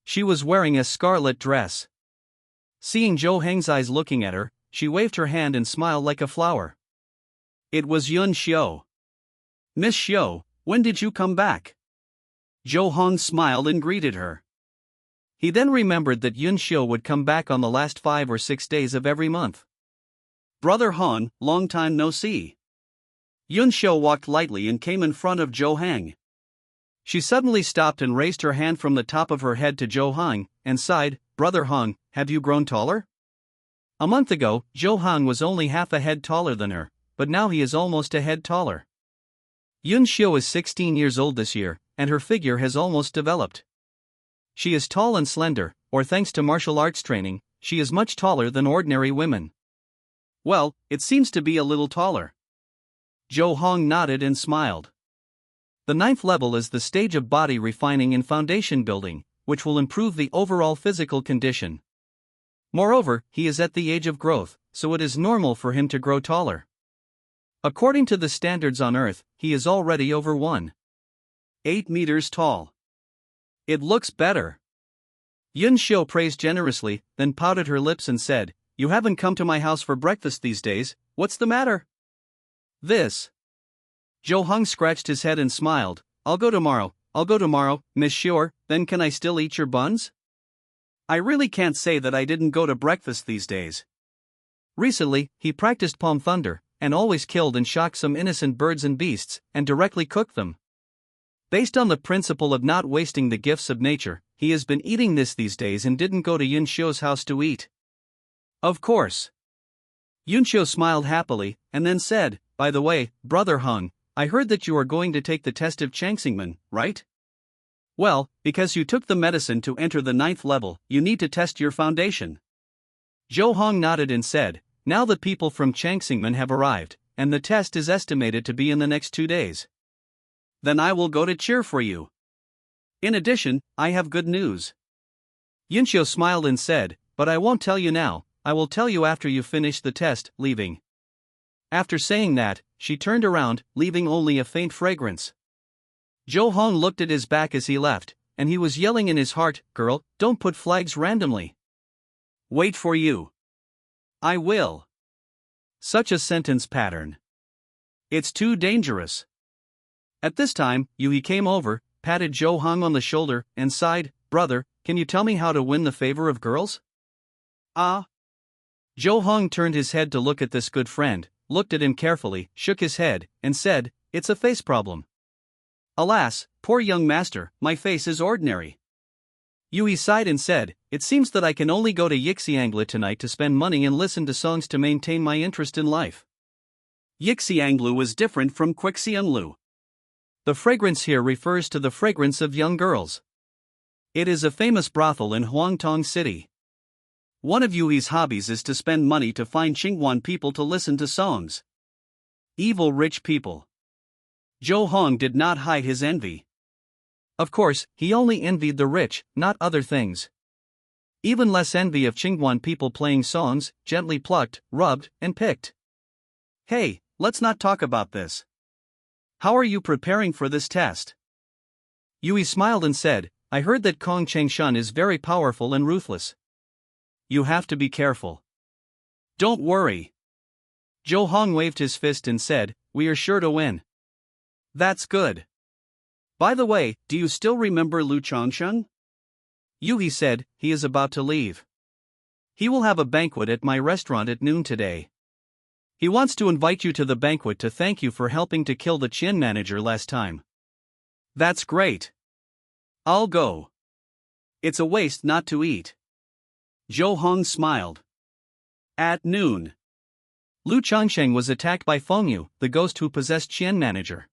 S1: She was wearing a scarlet dress. Seeing Zhou Heng's eyes looking at her, she waved her hand and smiled like a flower. It was Yun Xiu. Miss Xiu, when did you come back? Zhou Hong smiled and greeted her. He then remembered that Yun Xiu would come back on the last 5 or 6 days of every month. Brother Han, long time no see. Yun Xiu walked lightly and came in front of Zhou Heng. She suddenly stopped and raised her hand from the top of her head to Zhou Heng, and sighed, Brother Han, have you grown taller? A month ago, Zhou Heng was only half a head taller than her, but now he is almost a head taller. Yun Xiu is 16 years old this year, and her figure has almost developed. She is tall and slender, or thanks to martial arts training, she is much taller than ordinary women. Well, it seems to be a little taller. Zhou Hong nodded and smiled. The 9th level is the stage of body refining and foundation building, which will improve the overall physical condition. Moreover, he is at the age of growth, so it is normal for him to grow taller. According to the standards on Earth, he is already over 1.8 meters tall. It looks better. Yun Xiu praised generously, then pouted her lips and said, You haven't come to my house for breakfast these days, what's the matter? This. Zhou Heng scratched his head and smiled, I'll go tomorrow, Miss Xiu, then can I still eat your buns? I really can't say that I didn't go to breakfast these days. Recently, he practiced Palm Thunder, and always killed and shocked some innocent birds and beasts, and directly cooked them. Based on the principle of not wasting the gifts of nature, he has been eating this these days and didn't go to Yun Xiu's house to eat. Of course. Yun Xiu smiled happily, and then said, By the way, Brother Hung, I heard that you are going to take the test of Changxingmen, right? Well, because you took the medicine to enter the 9th level, you need to test your foundation. Zhou Hong nodded and said, Now the people from Changxingmen have arrived, and the test is estimated to be in the next 2 days. Then I will go to cheer for you. In addition, I have good news. Yun Xiu smiled and said, But I won't tell you now, I will tell you after you finish the test, leaving. After saying that, she turned around, leaving only a faint fragrance. Zhou Hong looked at his back as he left, and he was yelling in his heart, Girl, don't put flags randomly. Wait for you. I will. Such a sentence pattern. It's too dangerous. At this time, Yui came over, patted Zhou Hong on the shoulder, and sighed, Brother, can you tell me how to win the favor of girls? Ah. Zhou Hong turned his head to look at this good friend, looked at him carefully, shook his head, and said, It's a face problem. Alas, poor young master, my face is ordinary. Yui sighed and said, It seems that I can only go to Yixiangla tonight to spend money and listen to songs to maintain my interest in life. Yixianglu was different from Quixianlu. The fragrance here refers to the fragrance of young girls. It is a famous brothel in Huangtong City. One of Yui's hobbies is to spend money to find Qinghuan people to listen to songs. Evil rich people. Zhou Hong did not hide his envy. Of course, he only envied the rich, not other things. Even less envy of Qinghuan people playing songs, gently plucked, rubbed, and picked. Hey, let's not talk about this. How are you preparing for this test? Yui smiled and said, I heard that Kong Chengshan is very powerful and ruthless. You have to be careful. Don't worry. Zhou Hong waved his fist and said, We are sure to win. That's good. By the way, do you still remember Lu Changsheng? Yui said, he is about to leave. He will have a banquet at my restaurant at noon today. He wants to invite you to the banquet to thank you for helping to kill the Qin manager last time. That's great. I'll go. It's a waste not to eat. Zhou Hong smiled. At noon. Lu Changsheng was attacked by Fengyu, the ghost who possessed Qian manager.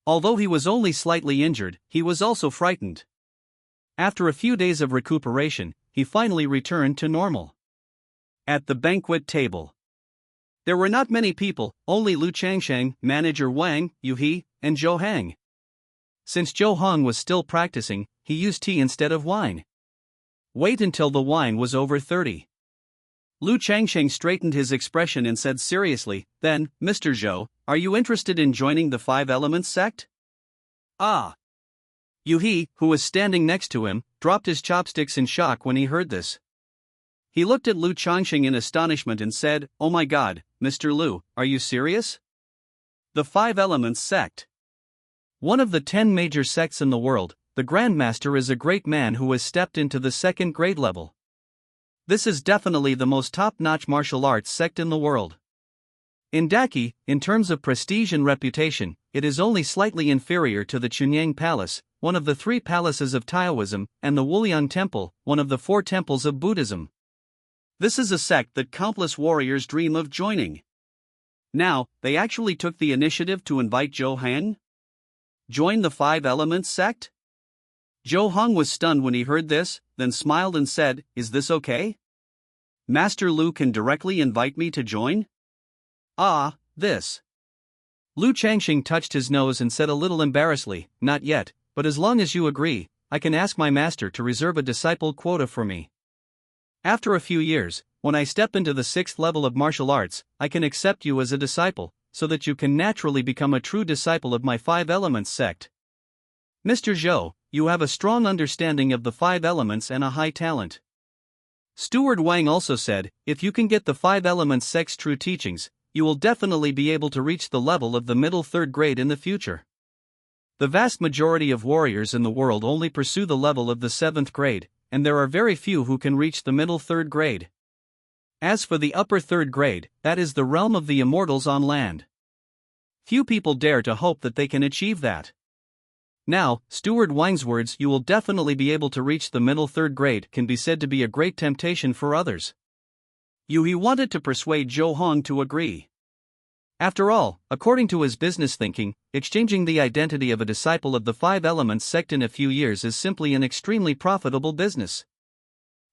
S1: Although he was only slightly injured, he was also frightened. After a few days of recuperation, he finally returned to normal. At the banquet table, there were not many people, only Lu Changsheng, manager Wang, Yu He, and Zhou Hang. Since Zhou Hang was still practicing, he used tea instead of wine. Wait until the wine was over 30. Lu Changsheng straightened his expression and said seriously, "Then, Mr. Zhou, are you interested in joining the Five Elements sect?" Ah! Yu He, who was standing next to him, dropped his chopsticks in shock when he heard this. He looked at Lu Changsheng in astonishment and said, "Oh my god, Mr. Lu, are you serious? The Five Elements sect. One of the 10 major sects in the world, the Grandmaster is a great man who has stepped into the second grade level. This is definitely the most top-notch martial arts sect in the world. In Daki, in terms of prestige and reputation, it is only slightly inferior to the Chunyang Palace, one of the 3 palaces of Taoism, and the Wuliang Temple, one of the 4 temples of Buddhism. This is a sect that countless warriors dream of joining. Now, they actually took the initiative to invite Zhou Hang? Join the Five Elements sect?" Zhou Hang was stunned when he heard this, then smiled and said, "Is this okay? Master Lu can directly invite me to join?" "Ah, this." Lu Changsheng touched his nose and said a little embarrassedly, "Not yet, but as long as you agree, I can ask my master to reserve a disciple quota for me. After a few years, when I step into the 6th level of martial arts, I can accept you as a disciple, so that you can naturally become a true disciple of my Five Elements sect. Mr. Zhou, you have a strong understanding of the 5 elements and a high talent." Steward Wang also said, "If you can get the 5 elements sect's true teachings, you will definitely be able to reach the level of the middle 3rd grade in the future. The vast majority of warriors in the world only pursue the level of the 7th grade, and there are very few who can reach the middle 3rd grade. As for the upper 3rd grade, that is the realm of the immortals on land. Few people dare to hope that they can achieve that. Now, Steward Wang's words, 'You will definitely be able to reach the middle 3rd grade,' can be said to be a great temptation for others." Yu He wanted to persuade Zhou Hang to agree. After all, according to his business thinking, exchanging the identity of a disciple of the Five Elements sect in a few years is simply an extremely profitable business.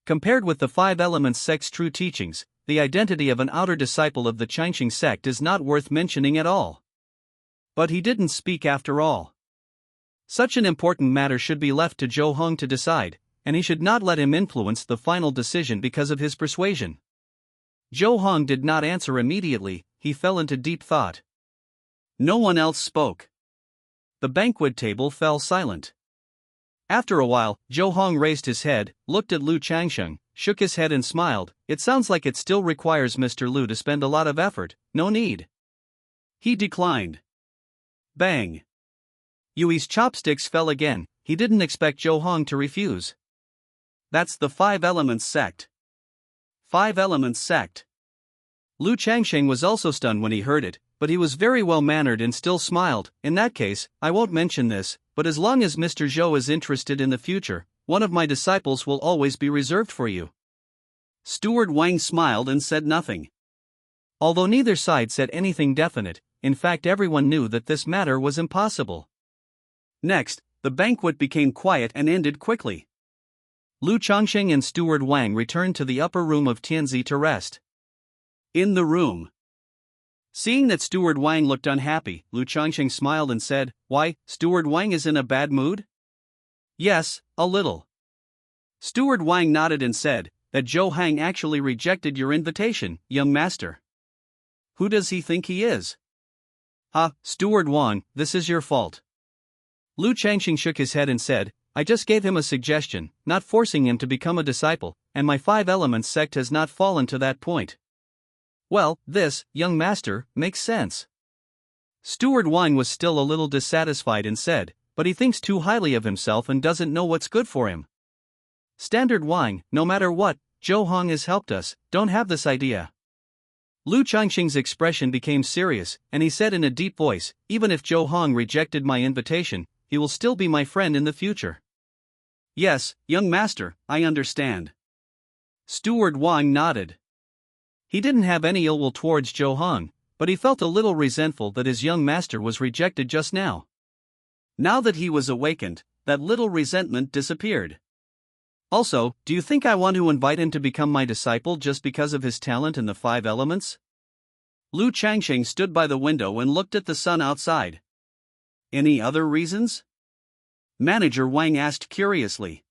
S1: Compared with the Five Elements sect's true teachings, the identity of an outer disciple of the Changsheng sect is not worth mentioning at all. But he didn't speak after all. Such an important matter should be left to Zhou Hang to decide, and he should not let him influence the final decision because of his persuasion. Zhou Hang did not answer immediately. He fell into deep thought. No one else spoke. The banquet table fell silent. After a while, Zhou Hang raised his head, looked at Lu Changsheng, shook his head and smiled. "It sounds like it still requires Mr. Lu to spend a lot of effort. No need." He declined. Bang! Yui's chopsticks fell again. He didn't expect Zhou Hang to refuse. "That's the Five Elements sect. Five Elements sect." Lu Changsheng was also stunned when he heard it, but he was very well-mannered and still smiled. "In that case, I won't mention this, but as long as Mr. Zhou is interested in the future, one of my disciples will always be reserved for you." Steward Wang smiled and said nothing. Although neither side said anything definite, in fact everyone knew that this matter was impossible. Next, the banquet became quiet and ended quickly. Lu Changsheng and Steward Wang returned to the upper room of Tianzi to rest. In the room, seeing that Steward Wang looked unhappy, Lu Changsheng smiled and said, "Why, Steward Wang is in a bad mood?" "Yes, a little." Steward Wang nodded and said, "That Zhou Hang actually rejected your invitation, young master. Who does he think he is?" Steward Wang, this is your fault." Lu Changsheng shook his head and said, "I just gave him a suggestion, not forcing him to become a disciple, and my Five Elements sect has not fallen to that point." "Well, this, young master, makes sense." Steward Wang was still a little dissatisfied and said, "But he thinks too highly of himself and doesn't know what's good for him." Standard Wang, no matter what, Zhou Hang has helped us, don't have this idea. Lu Changsheng's expression became serious, and he said in a deep voice, "Even if Zhou Hang rejected my invitation, he will still be my friend in the future." "Yes, young master, I understand." Steward Wang nodded. He didn't have any ill will towards Zhou Heng, but he felt a little resentful that his young master was rejected just now. Now that he was awakened, that little resentment disappeared. Also, do you think I want to invite him to become my disciple just because of his talent in the 5 elements? Lu Changxing stood by the window and looked at the sun outside. Any other reasons? Manager Wang asked curiously.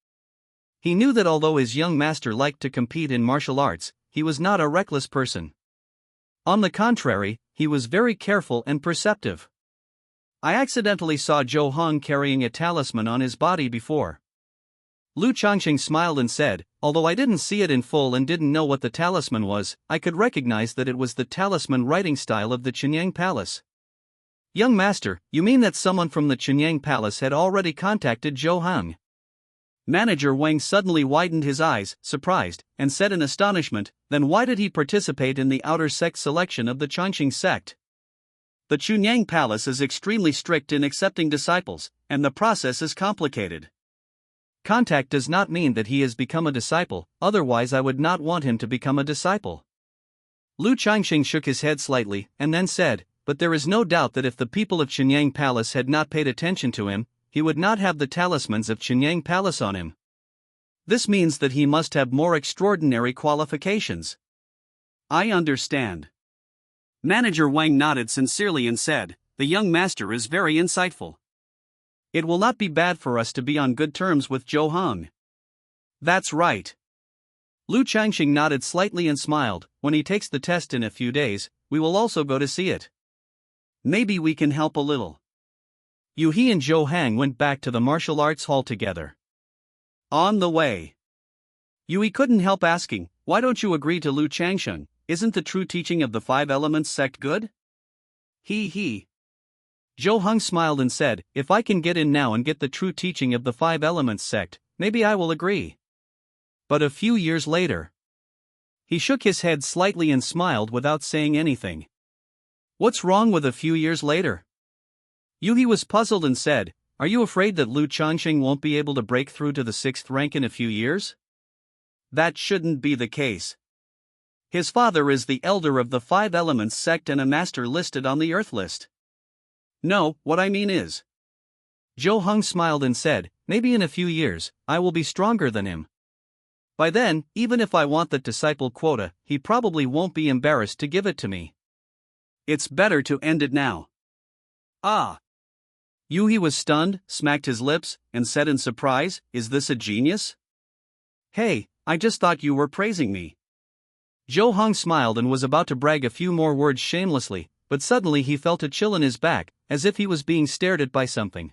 S1: He knew that although his young master liked to compete in martial arts, he was not a reckless person. On the contrary, he was very careful and perceptive. I accidentally saw Zhou Heng carrying a talisman on his body before. Lu Changxing smiled and said, although I didn't see it in full and didn't know what the talisman was, I could recognize that it was the talisman writing style of the Qinyang Palace. Young master, you mean that someone from the Qinyang Palace had already contacted Zhou Heng? Manager Wang suddenly widened his eyes, surprised, and said in astonishment, then why did he participate in the outer sect selection of the Changxing sect? The Qinyang Palace is extremely strict in accepting disciples, and the process is complicated. Contact does not mean that he has become a disciple, otherwise I would not want him to become a disciple. Lu Changxing shook his head slightly, and then said, but there is no doubt that if the people of Qinyang Palace had not paid attention to him, he would not have the talismans of Qinyang Palace on him. This means that he must have more extraordinary qualifications. I understand. Manager Wang nodded sincerely and said, the young master is very insightful. It will not be bad for us to be on good terms with Zhou Heng. That's right. Lu Changxing nodded slightly and smiled, when he takes the test in a few days, we will also go to see it. Maybe we can help a little. Yu He and Zhou Heng went back to the martial arts hall together. On the way, Yui couldn't help asking, why don't you agree to Lu Changxing? Isn't the true teaching of the 5 elements sect good? He. Zhou Heng smiled and said, if I can get in now and get the true teaching of the 5 elements sect, maybe I will agree. But a few years later, he shook his head slightly and smiled without saying anything. What's wrong with a few years later? Yui was puzzled and said, are you afraid that Lu Changxing won't be able to break through to the 6th rank in a few years? That shouldn't be the case. His father is the elder of the 5 elements sect and a master listed on the Earth list. No, what I mean is. Zhou Heng smiled and said, maybe in a few years, I will be stronger than him. By then, even if I want that disciple quota, he probably won't be embarrassed to give it to me. It's better to end it now. Ah. Yui was stunned, smacked his lips, and said in surprise, is this a genius? Hey, I just thought you were praising me. Zhou Heng smiled and was about to brag a few more words shamelessly, but suddenly he felt a chill in his back, as if he was being stared at by something.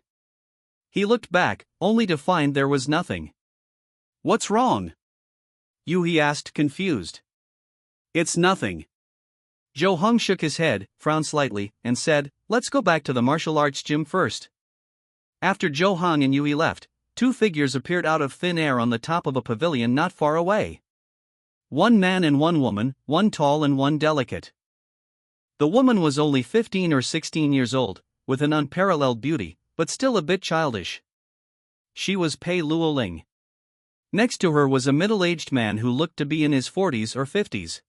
S1: He looked back, only to find there was nothing. What's wrong? Yui asked, confused. It's nothing. Zhou Heng shook his head, frowned slightly, and said, let's go back to the martial arts gym first. After Zhou Heng and Yui left, 2 figures appeared out of thin air on the top of a pavilion not far away. 1 man and 1 woman, 1 tall and 1 delicate. The woman was only 15 or 16 years old, with an unparalleled beauty, but still a bit childish. She was Pei Luoling. Next to her was a middle-aged man who looked to be in his 40s or 50s.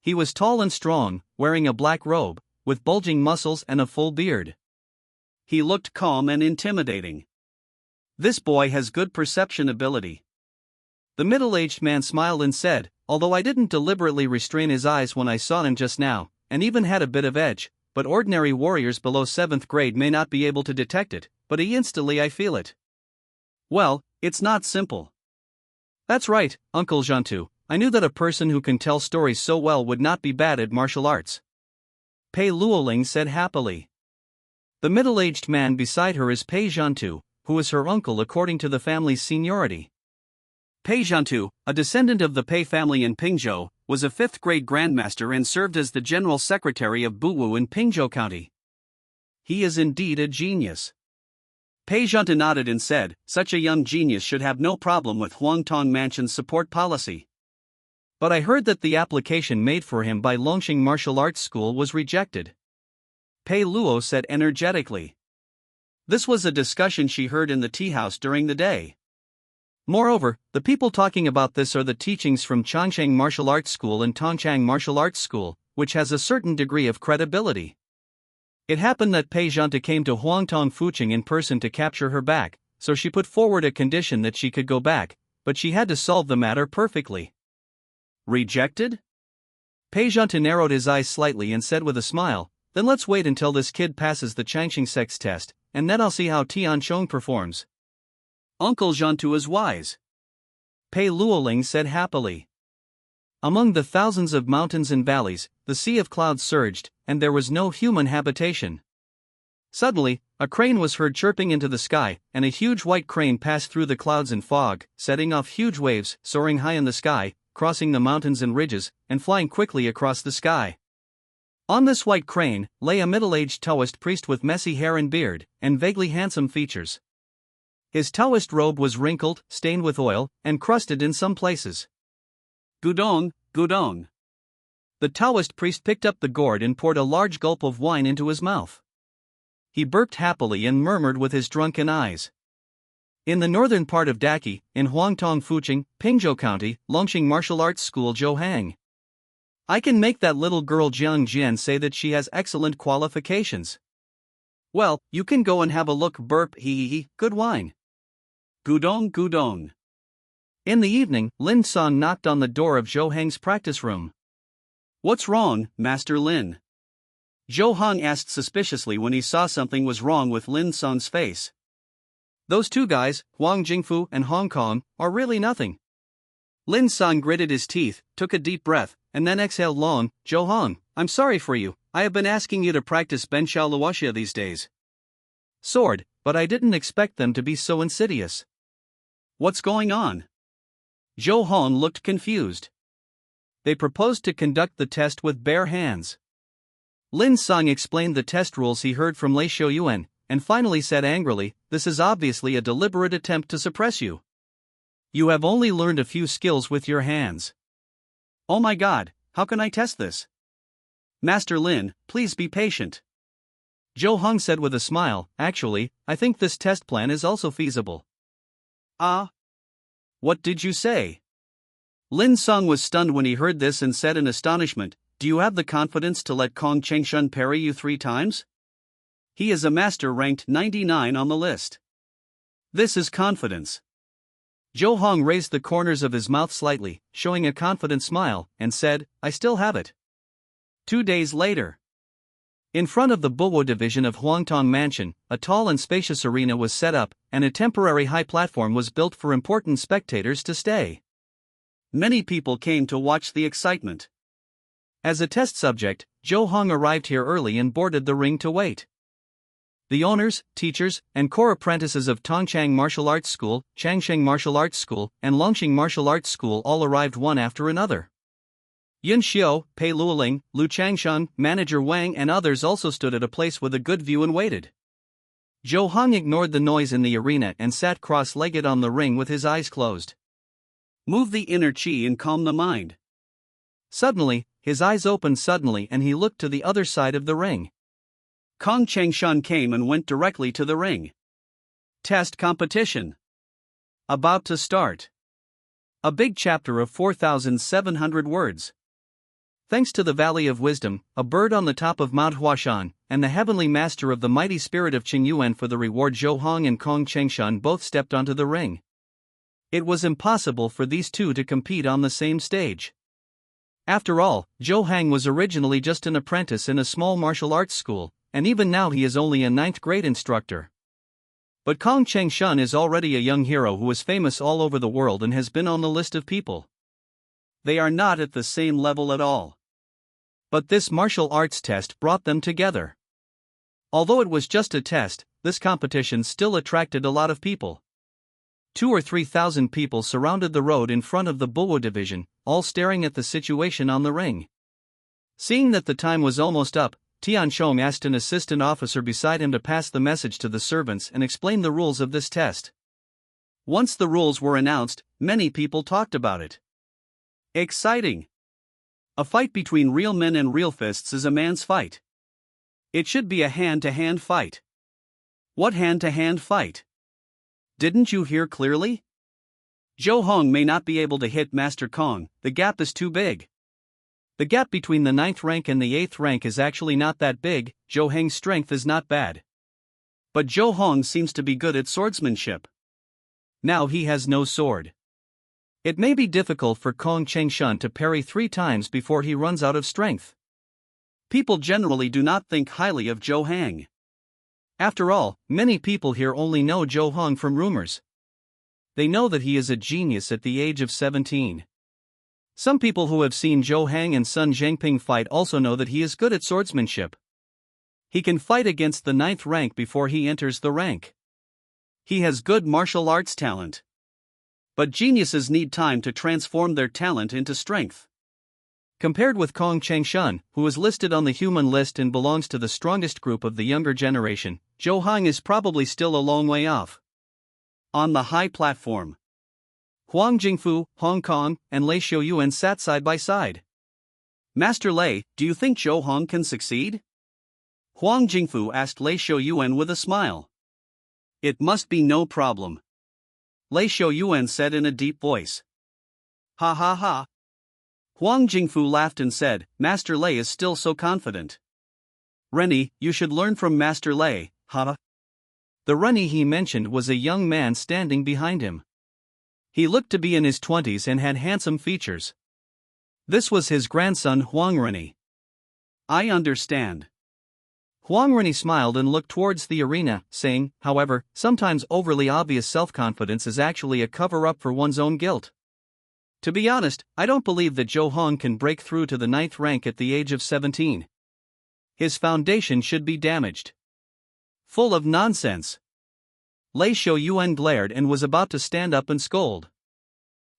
S1: He was tall and strong, wearing a black robe, with bulging muscles and a full beard. He looked calm and intimidating. This boy has good perception ability. The middle-aged man smiled and said, although I didn't deliberately restrain his eyes when I saw him just now, and even had a bit of edge, but ordinary warriors below 7th grade may not be able to detect it, but instantly I feel it. Well, it's not simple. That's right, Uncle Jantu, I knew that a person who can tell stories so well would not be bad at martial arts. Pei Luoling said happily. The middle-aged man beside her is Pei Jantu, who is her uncle according to the family's seniority. Pei Jantu, a descendant of the Pei family in Pingzhou, was a 5th-grade grandmaster and served as the general secretary of Buwu in Pingzhou County. He is indeed a genius. Pei Jantu nodded and said, such a young genius should have no problem with Huangtong Mansion's support policy. But I heard that the application made for him by Longxing Martial Arts School was rejected. Pei Luo said energetically. This was a discussion she heard in the tea house during the day. Moreover, the people talking about this are the teachings from Changcheng Martial Arts School and Tongchang Martial Arts School, which has a certain degree of credibility. It happened that Pei Zhanta came to Huangtong Fuching in person to capture her back, so she put forward a condition that she could go back, but she had to solve the matter perfectly. Rejected? Pei Zhanta narrowed his eyes slightly and said with a smile, "Then let's wait until this kid passes the Changxing sex test, and then I'll see how Tian Chong performs." "Uncle Zhantu is wise," Pei Luoling said happily. Among the thousands of mountains and valleys, the sea of clouds surged, and there was no human habitation. Suddenly, a crane was heard chirping into the sky, and a huge white crane passed through the clouds and fog, setting off huge waves, soaring high in the sky, crossing the mountains and ridges, and flying quickly across the sky. On this white crane lay a middle-aged Taoist priest with messy hair and beard, and vaguely handsome features. His Taoist robe was wrinkled, stained with oil, and crusted in some places. "Gudong, Gudong." The Taoist priest picked up the gourd and poured a large gulp of wine into his mouth. He burped happily and murmured with his drunken eyes. In the northern part of Daki, in Huangtong Fuching, Pingzhou County, Longxing Martial Arts School Zhouhang. I can make that little girl Jiang Jian say that she has excellent qualifications. Well, you can go and have a look. Burp, hee, good wine. Gudong, Gudong. In the evening, Lin Song knocked on the door of Zhou Hang's practice room. "What's wrong, Master Lin?" Zhou Hang asked suspiciously when he saw something was wrong with Lin Song's face. "Those two guys, Huang Jingfu and Hong Kong, are really nothing." Lin Song gritted his teeth, took a deep breath, and then exhaled long. "Zhou Hang, I'm sorry for you. I have been asking you to practice Ben Xiao Luoxia these days. Sword, but I didn't expect them to be so insidious. What's going on?" Zhou Hong looked confused. "They proposed to conduct the test with bare hands." Lin Song explained the test rules he heard from Lei Xiaoyuan, and finally said angrily, "This is obviously a deliberate attempt to suppress you. You have only learned a few skills with your hands." "Oh my god, how can I test this? Master Lin, please be patient." Zhou Hong said with a smile, "Actually, I think this test plan is also feasible." "Ah? What did you say?" Lin Song was stunned when he heard this and said in astonishment, "Do you have the confidence to let Kong Chengshun parry you 3 times? He is a master ranked 99 on the list. This is confidence." Zhou Hong raised the corners of his mouth slightly, showing a confident smile, and said, "I still have it." 2 days later. In front of the Bulwo division of Huangtong Mansion, a tall and spacious arena was set up, and a temporary high platform was built for important spectators to stay. Many people came to watch the excitement. As a test subject, Zhou Hong arrived here early and boarded the ring to wait. The owners, teachers, and core apprentices of Tongchang Martial Arts School, Changcheng Martial Arts School, and Longxing Martial Arts School all arrived one after another. Yun Xiu, Pei Luoling, Lu Changshan, Manager Wang and others also stood at a place with a good view and waited. Zhou Hong ignored the noise in the arena and sat cross-legged on the ring with his eyes closed. Move the inner qi and calm the mind. Suddenly, his eyes opened suddenly and he looked to the other side of the ring. Kong Chengshan came and went directly to the ring. Test competition. About to start. A big chapter of 4,700 words. Thanks to the Valley of Wisdom, a bird on the top of Mount Huashan, and the heavenly master of the mighty spirit of Qingyuan for the reward, Zhou Hong and Kong Chengshan both stepped onto the ring. It was impossible for these two to compete on the same stage. After all, Zhou Hang was originally just an apprentice in a small martial arts school, and even now he is only a 9th grade instructor. But Kong Chengshan is already a young hero who is famous all over the world and has been on the list of people. They are not at the same level at all. But this martial arts test brought them together. Although it was just a test, this competition still attracted a lot of people. 2,000 or 3,000 people surrounded the road in front of the Bulwo division, all staring at the situation on the ring. Seeing that the time was almost up, Tian Chong asked an assistant officer beside him to pass the message to the servants and explain the rules of this test. Once the rules were announced, many people talked about it. Exciting! A fight between real men and real fists is a man's fight. It should be a hand-to-hand fight. What hand-to-hand fight? Didn't you hear clearly? Zhou Hong may not be able to hit Master Kong, the gap is too big. The gap between the 9th rank and the 8th rank is actually not that big. Zhou Heng's strength is not bad. But Zhou Hong seems to be good at swordsmanship. Now he has no sword. It may be difficult for Kong Chengshan to parry 3 times before he runs out of strength. People generally do not think highly of Zhou Heng. After all, many people here only know Zhou Hong from rumors. They know that he is a genius at the age of 17. Some people who have seen Zhou Heng and Sun Zhengping fight also know that he is good at swordsmanship. He can fight against the 9th rank before he enters the rank. He has good martial arts talent. But geniuses need time to transform their talent into strength. Compared with Kong Chengshan, who is listed on the human list and belongs to the strongest group of the younger generation, Zhou Heng is probably still a long way off. On the high platform, Huang Jingfu, Hong Kong, and Lei Xiaoyuan sat side by side. Master Lei, do you think Zhou Hong can succeed? Huang Jingfu asked Lei Xiaoyuan with a smile. It must be no problem. Lei Xiaoyuan said in a deep voice. Ha ha ha. Huang Jingfu laughed and said, Master Lei is still so confident. Rennie, you should learn from Master Lei, ha. The Rennie he mentioned was a young man standing behind him. He looked to be in his 20s and had handsome features. This was his grandson Huang Rennie. I understand. Huang Rennie smiled and looked towards the arena, saying, however, sometimes overly obvious self-confidence is actually a cover-up for one's own guilt. To be honest, I don't believe that Zhou Hong can break through to the 9th rank at the age of 17. His foundation should be damaged. Full of nonsense. Lei Xiaoyuan glared and was about to stand up and scold.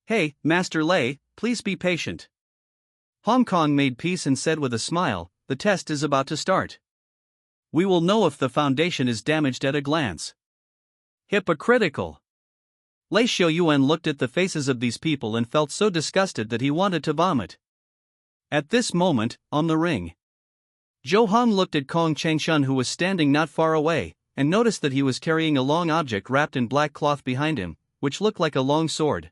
S1: Hey, Master Lei, please be patient. Hong Kong made peace and said with a smile, the test is about to start. We will know if the foundation is damaged at a glance. Hypocritical. Lei Xiaoyuan looked at the faces of these people and felt so disgusted that he wanted to vomit. At this moment, on the ring, Zhou Hong looked at Kong Chengshan, who was standing not far away, and noticed that he was carrying a long object wrapped in black cloth behind him, which looked like a long sword.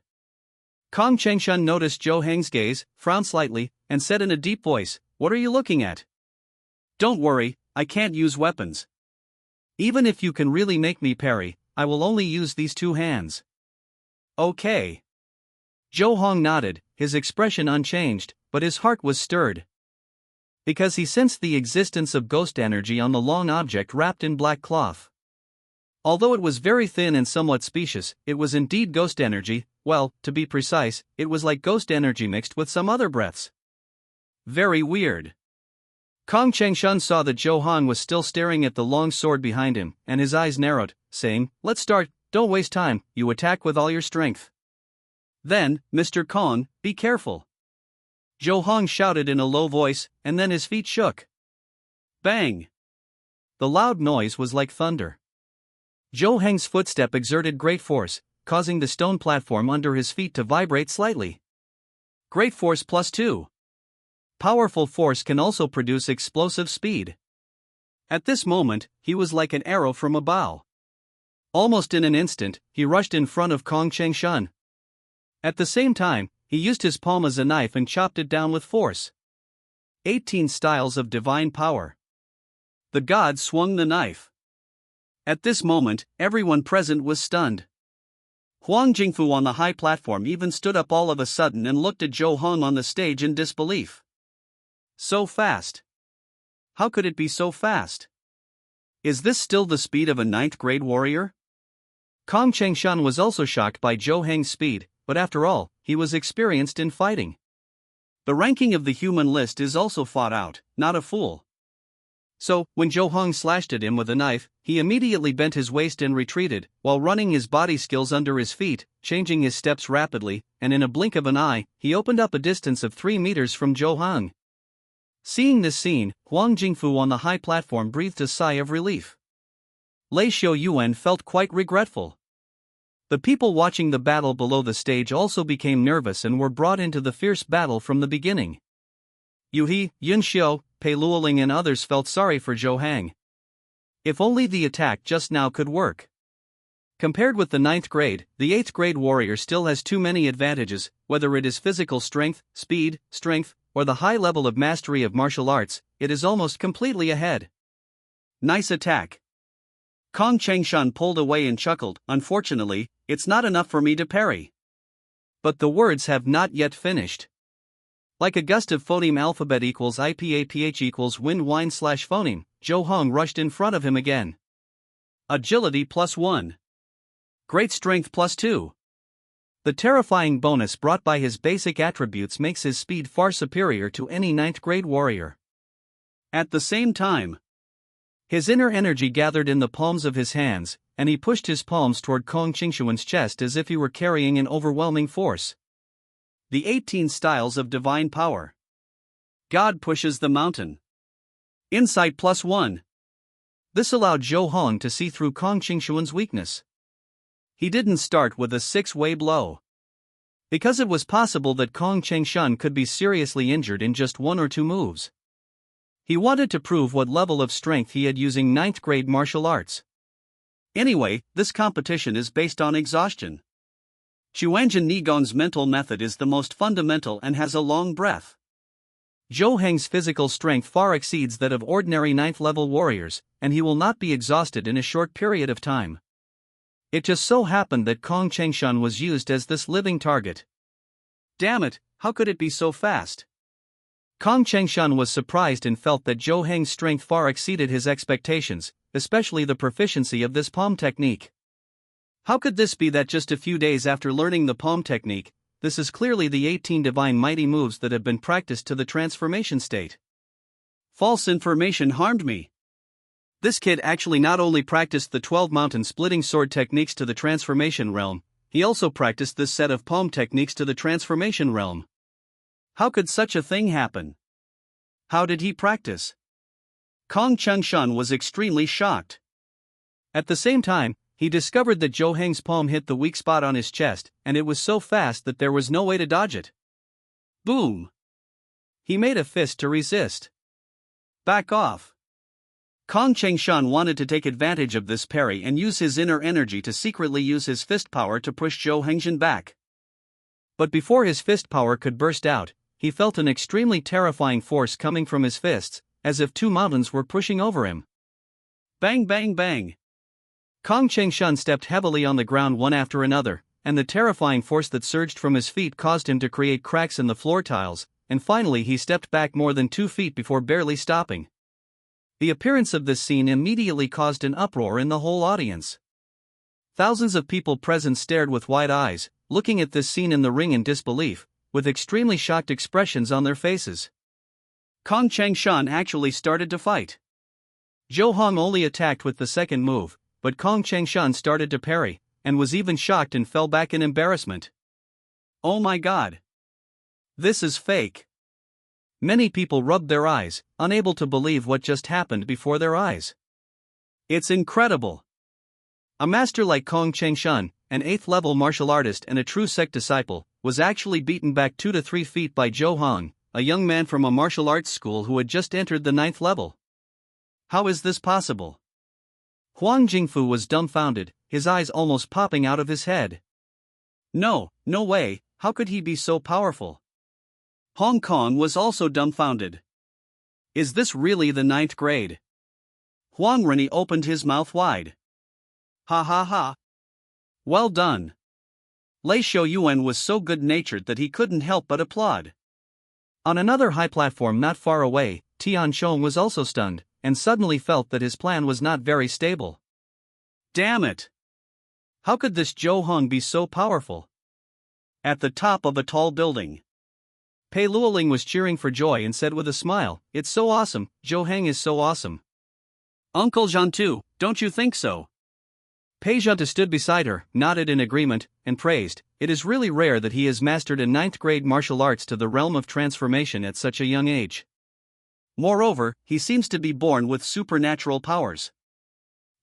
S1: Kong Chengshan noticed Zhou Heng's gaze, frowned slightly, and said in a deep voice, What are you looking at? Don't worry, I can't use weapons. Even if you can really make me parry, I will only use these 2 hands. Okay. Zhou Hong nodded, his expression unchanged, but his heart was stirred. Because he sensed the existence of ghost energy on the long object wrapped in black cloth. Although it was very thin and somewhat specious, it was indeed ghost energy. Well, to be precise, it was like ghost energy mixed with some other breaths. Very weird. Kong Chengshan saw that Zhou Hong was still staring at the long sword behind him, and his eyes narrowed, saying, Let's start, don't waste time, you attack with all your strength. Then, Mr. Kong, be careful. Zhou Hong shouted in a low voice, and then his feet shook. Bang! The loud noise was like thunder. Zhou Heng's footstep exerted great force, causing the stone platform under his feet to vibrate slightly. Great force +2. Powerful force can also produce explosive speed. At this moment, he was like an arrow from a bow. Almost in an instant, he rushed in front of Kong Chengshan. At the same time, he used his palm as a knife and chopped it down with force. 18 styles of divine power. The god swung the knife. At this moment, everyone present was stunned. Huang Jingfu on the high platform even stood up all of a sudden and looked at Zhou Hong on the stage in disbelief. So fast. How could it be so fast? Is this still the speed of a 9th grade warrior? Kong Chengshan was also shocked by Zhou Heng's speed, but after all, he was experienced in fighting. The ranking of the human list is also fought out, not a fool. So, when Zhou Hong slashed at him with a knife, he immediately bent his waist and retreated, while running his body skills under his feet, changing his steps rapidly, and in a blink of an eye, he opened up a distance of 3 meters from Zhou Hong. Seeing this scene, Huang Jingfu on the high platform breathed a sigh of relief. Lei Xiaoyuan felt quite regretful. The people watching the battle below the stage also became nervous and were brought into the fierce battle from the beginning. Yu He, Yun Xiao, Pei Luoling and others felt sorry for Zhou Heng. If only the attack just now could work. Compared with the 9th grade, the 8th grade warrior still has too many advantages, whether it is physical strength, speed, strength, or the high level of mastery of martial arts, it is almost completely ahead. Nice attack. Kong Changshan pulled away and chuckled, unfortunately, it's not enough for me to parry. But the words have not yet finished. Like a gust of phoneme alphabet equals IPAPH equals wind wine / phoneme, Zhou Hong rushed in front of him again. Agility +1. Great strength +2. The terrifying bonus brought by his basic attributes makes his speed far superior to any 9th grade warrior. At the same time, his inner energy gathered in the palms of his hands, and he pushed his palms toward Kong Qingshuan's chest as if he were carrying an overwhelming force. The 18 Styles of Divine Power. God pushes the mountain. Insight +1. This allowed Zhou Hong to see through Kong Qingshuan's weakness. He didn't start with a 6-way blow. Because it was possible that Kong Changshan could be seriously injured in just 1 or 2 moves. He wanted to prove what level of strength he had using 9th grade martial arts. Anyway, this competition is based on exhaustion. Xuanzhen Nigong's mental method is the most fundamental and has a long breath. Zhou Heng's physical strength far exceeds that of ordinary 9th level warriors, and he will not be exhausted in a short period of time. It just so happened that Kong Changshan was used as this living target. Damn it, how could it be so fast? Kong Changshan was surprised and felt that Zhou Heng's strength far exceeded his expectations, especially the proficiency of this palm technique. How could this be that just a few days after learning the palm technique, this is clearly the 18 divine mighty moves that have been practiced to the transformation state? False information harmed me. This kid actually not only practiced the 12 mountain splitting sword techniques to the transformation realm, he also practiced this set of palm techniques to the transformation realm. How could such a thing happen? How did he practice? Kong Changshan was extremely shocked. At the same time, he discovered that Zhou Heng's palm hit the weak spot on his chest, and it was so fast that there was no way to dodge it. Boom! He made a fist to resist. Back off! Kong Changshan wanted to take advantage of this parry and use his inner energy to secretly use his fist power to push Zhou Hengzhen back. But before his fist power could burst out, he felt an extremely terrifying force coming from his fists, as if 2 mountains were pushing over him. Bang bang bang! Kong Changshan stepped heavily on the ground one after another, and the terrifying force that surged from his feet caused him to create cracks in the floor tiles, and finally he stepped back more than 2 feet before barely stopping. The appearance of this scene immediately caused an uproar in the whole audience. Thousands of people present stared with wide eyes, looking at this scene in the ring in disbelief, with extremely shocked expressions on their faces. Kong Changshan actually started to fight. Zhou Hong only attacked with the second move, but Kong Changshan started to parry, and was even shocked and fell back in embarrassment. Oh my god! This is fake! Many people rubbed their eyes, unable to believe what just happened before their eyes. It's incredible! A master like Kong Changshan, an 8th level martial artist and a true sect disciple, was actually beaten back 2 to 3 feet by Zhou Hong, a young man from a martial arts school who had just entered the 9th level. How is this possible? Huang Jingfu was dumbfounded, his eyes almost popping out of his head. No way, how could he be so powerful? Hong Kong was also dumbfounded. Is this really the 9th grade? Huang Rennie opened his mouth wide. Ha ha ha. Well done. Lei Shouyuan was so good-natured that he couldn't help but applaud. On another high platform not far away, Tian Shong was also stunned, and suddenly felt that his plan was not very stable. Damn it! How could this Zhou Hong be so powerful? At the top of a tall building, Pei Luoling was cheering for joy and said with a smile, "It's so awesome, Zhou Heng is so awesome." Uncle Jean too, don't you think so? Pei Zhanta stood beside her, nodded in agreement, and praised, "It is really rare that he has mastered a 9th grade martial arts to the realm of transformation at such a young age. Moreover, he seems to be born with supernatural powers.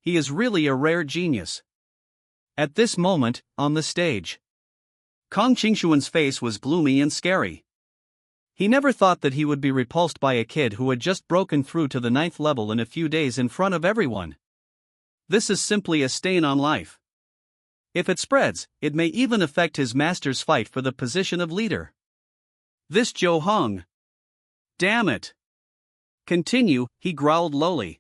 S1: He is really a rare genius." At this moment, on the stage, Kong Qingshuan's face was gloomy and scary. He never thought that he would be repulsed by a kid who had just broken through to the 9th level in a few days in front of everyone. This is simply a stain on life. If it spreads, it may even affect his master's fight for the position of leader. This Zhou Hong. Damn it. Continue, he growled lowly.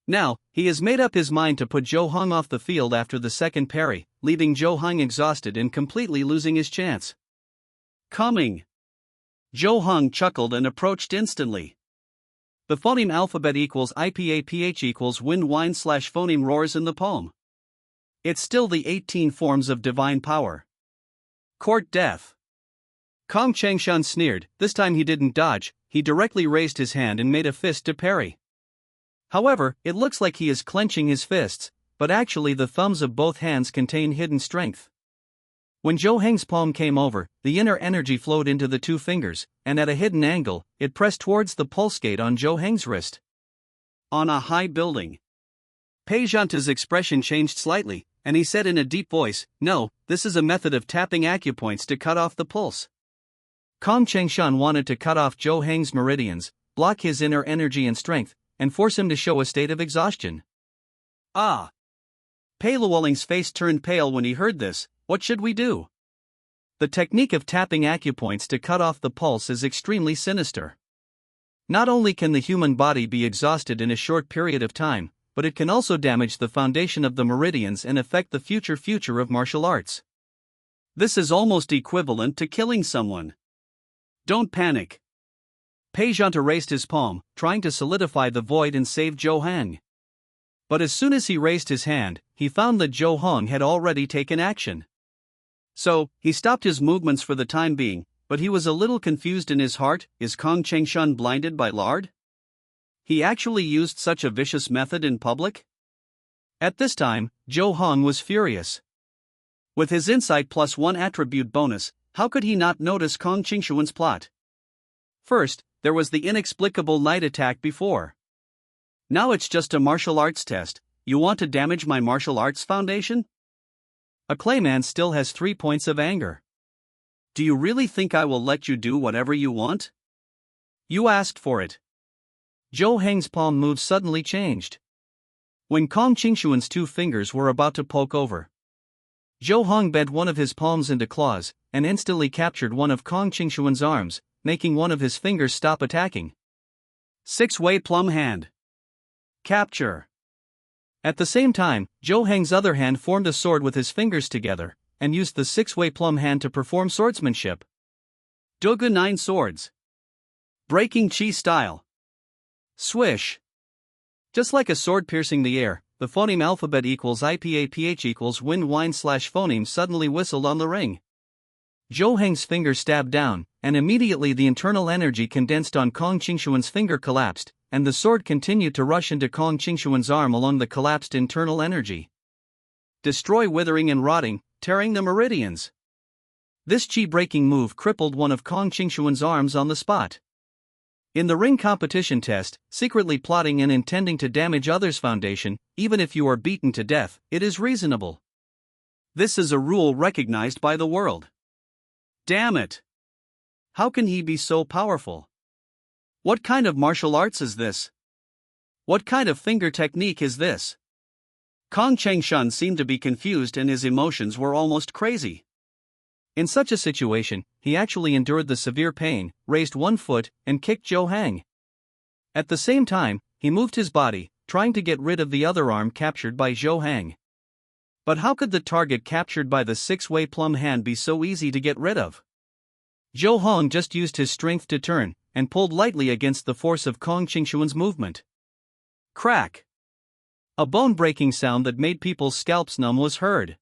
S1: Now, he has made up his mind to put Zhou Hong off the field after the second parry, leaving Zhou Hong exhausted and completely losing his chance. Coming. Zhou Hong chuckled and approached instantly. The phoneme alphabet equals IPAPH equals wind whine / phoneme roars in the poem. It's still the 18 forms of divine power. Court death. Kong Changshan sneered. This time he didn't dodge, he directly raised his hand and made a fist to parry. However, it looks like he is clenching his fists, but actually the thumbs of both hands contain hidden strength. When Zhou Heng's palm came over, the inner energy flowed into the two fingers, and at a hidden angle, it pressed towards the pulse gate on Zhou Heng's wrist. On a high building. Pei Zhanta's expression changed slightly, and he said in a deep voice, "No, this is a method of tapping acupoints to cut off the pulse." Kong Changshan wanted to cut off Zhou Heng's meridians, block his inner energy and strength, and force him to show a state of exhaustion. Ah! Pei Luoling's face turned pale when he heard this. What should we do? The technique of tapping acupoints to cut off the pulse is extremely sinister. Not only can the human body be exhausted in a short period of time, but it can also damage the foundation of the meridians and affect the future of martial arts. This is almost equivalent to killing someone. Don't panic. Pei Zhanta raised his palm, trying to solidify the void and save Zhou Heng. But as soon as he raised his hand, he found that Zhou Heng had already taken action. So, he stopped his movements for the time being, but he was a little confused in his heart. Is Kong Changshan blinded by lard? He actually used such a vicious method in public? At this time, Zhou Heng was furious. With his insight plus 1 attribute bonus, how could he not notice Kong Qingshuan's plot? First, there was the inexplicable night attack before. Now it's just a martial arts test. You want to damage my martial arts foundation? A clayman still has 3 points of anger. Do you really think I will let you do whatever you want? You asked for it. Zhou Heng's palm moves suddenly changed. When Kong Qingshuan's 2 fingers were about to poke over, Zhou Heng bent one of his palms into claws, and instantly captured one of Kong Qingshuan's arms, making one of his fingers stop attacking. 6-way plum hand. Capture. At the same time, Zhou Heng's other hand formed a sword with his fingers together, and used the 6-way plum hand to perform swordsmanship. Dogu 9 swords. Breaking chi style. Swish. Just like a sword piercing the air, the phoneme alphabet equals IPAPH equals wind whine / phoneme suddenly whistled on the ring. Zhou Heng's finger stabbed down, and immediately the internal energy condensed on Kong Qingshuan's finger collapsed, and the sword continued to rush into Kong Qingshuan's arm along the collapsed internal energy. Destroy withering and rotting, tearing the meridians. This chi-breaking move crippled one of Kong Qingshuan's arms on the spot. In the ring competition test, secretly plotting and intending to damage others' foundation, even if you are beaten to death, it is reasonable. This is a rule recognized by the world. Damn it! How can he be so powerful? What kind of martial arts is this? What kind of finger technique is this? Kong Changshan seemed to be confused and his emotions were almost crazy. In such a situation, he actually endured the severe pain, raised one foot, and kicked Zhou Heng. At the same time, he moved his body, trying to get rid of the other arm captured by Zhou Heng. But how could the target captured by the 6-way plum hand be so easy to get rid of? Zhou Heng just used his strength to turn, and pulled lightly against the force of Kong Qingshuan's movement. Crack! A bone-breaking sound that made people's scalps numb was heard.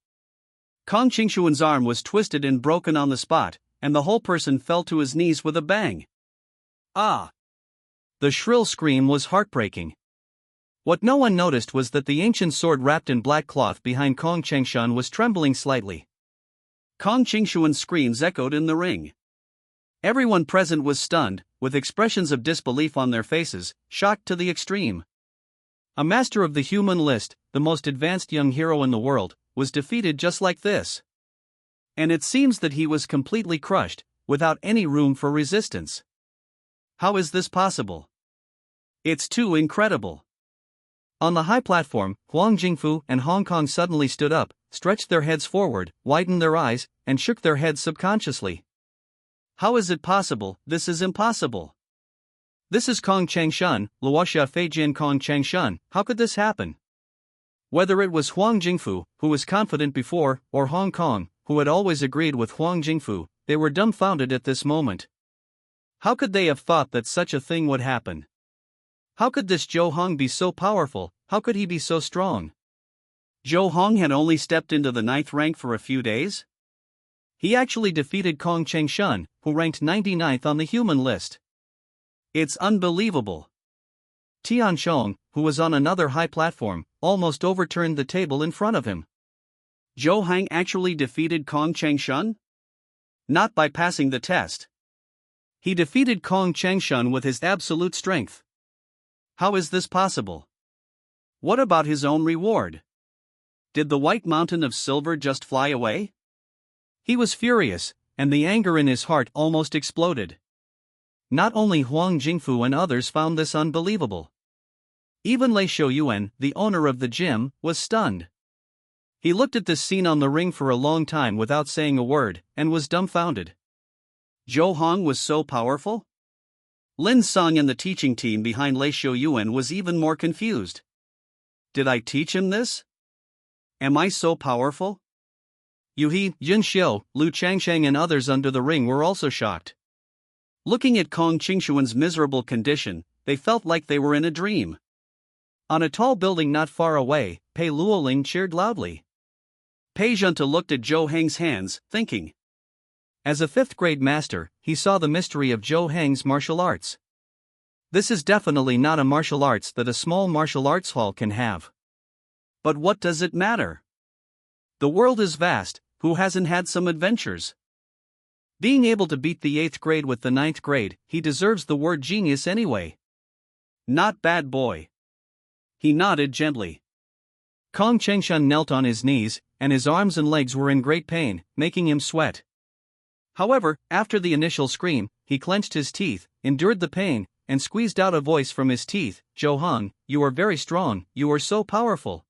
S1: Kong Qingshuan's arm was twisted and broken on the spot, and the whole person fell to his knees with a bang. Ah! The shrill scream was heartbreaking. What no one noticed was that the ancient sword wrapped in black cloth behind Kong Changshan was trembling slightly. Kong Qingshuan's screams echoed in the ring. Everyone present was stunned, with expressions of disbelief on their faces, shocked to the extreme. A master of the human list, the most advanced young hero in the world, was defeated just like this. And it seems that he was completely crushed, without any room for resistance. How is this possible? It's too incredible. On the high platform, Huang Jingfu and Hong Kong suddenly stood up, stretched their heads forward, widened their eyes, and shook their heads subconsciously. How is it possible? This is impossible. This is Kong Changshan, Luoxia Feijin Kong Changshan, how could this happen? Whether it was Huang Jingfu, who was confident before, or Hong Kong, who had always agreed with Huang Jingfu, they were dumbfounded at this moment. How could they have thought that such a thing would happen? How could this Zhou Hong be so powerful? How could he be so strong? Zhou Hong had only stepped into the 9th rank for a few days? He actually defeated Kong Changshan, who ranked 99th on the human list. It's unbelievable. Tian Shong, who was on another high platform, almost overturned the table in front of him. Zhou Hong actually defeated Kong Changshan? Not by passing the test. He defeated Kong Changshan with his absolute strength. How is this possible? What about his own reward? Did the white mountain of silver just fly away? He was furious, and the anger in his heart almost exploded. Not only Huang Jingfu and others found this unbelievable. Even Lei Shouyuan, the owner of the gym, was stunned. He looked at this scene on the ring for a long time without saying a word, and was dumbfounded. Zhou Hong was so powerful? Lin Song and the teaching team behind Lei Shouyuan was even more confused. Did I teach him this? Am I so powerful? Yu He, Jin Xiu, Lu Changsheng and others under the ring were also shocked. Looking at Kong Qingshuan's miserable condition, they felt like they were in a dream. On a tall building not far away, Pei Luoling cheered loudly. Pei Zhenta looked at Zhou Heng's hands, thinking. As a 5th grade master, he saw the mystery of Zhou Heng's martial arts. This is definitely not a martial arts that a small martial arts hall can have. But what does it matter? The world is vast, who hasn't had some adventures? Being able to beat the 8th grade with the 9th grade, he deserves the word genius anyway. Not bad boy. He nodded gently. Kong Changshan knelt on his knees, and his arms and legs were in great pain, making him sweat. However, after the initial scream, he clenched his teeth, endured the pain, and squeezed out a voice from his teeth. Zhou Hong, you are very strong, you are so powerful.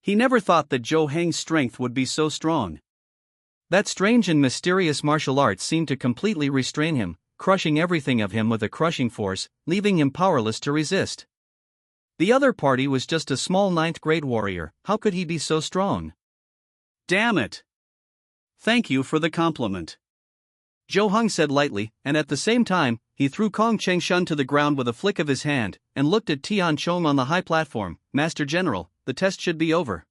S1: He never thought that Zhou Heng's strength would be so strong. That strange and mysterious martial art seemed to completely restrain him, crushing everything of him with a crushing force, leaving him powerless to resist. The other party was just a small 9th grade warrior, how could he be so strong? Damn it! Thank you for the compliment. Zhou Hong said lightly, and at the same time, he threw Kong Changshan to the ground with a flick of his hand, and looked at Tian Chong on the high platform. Master General, the test should be over.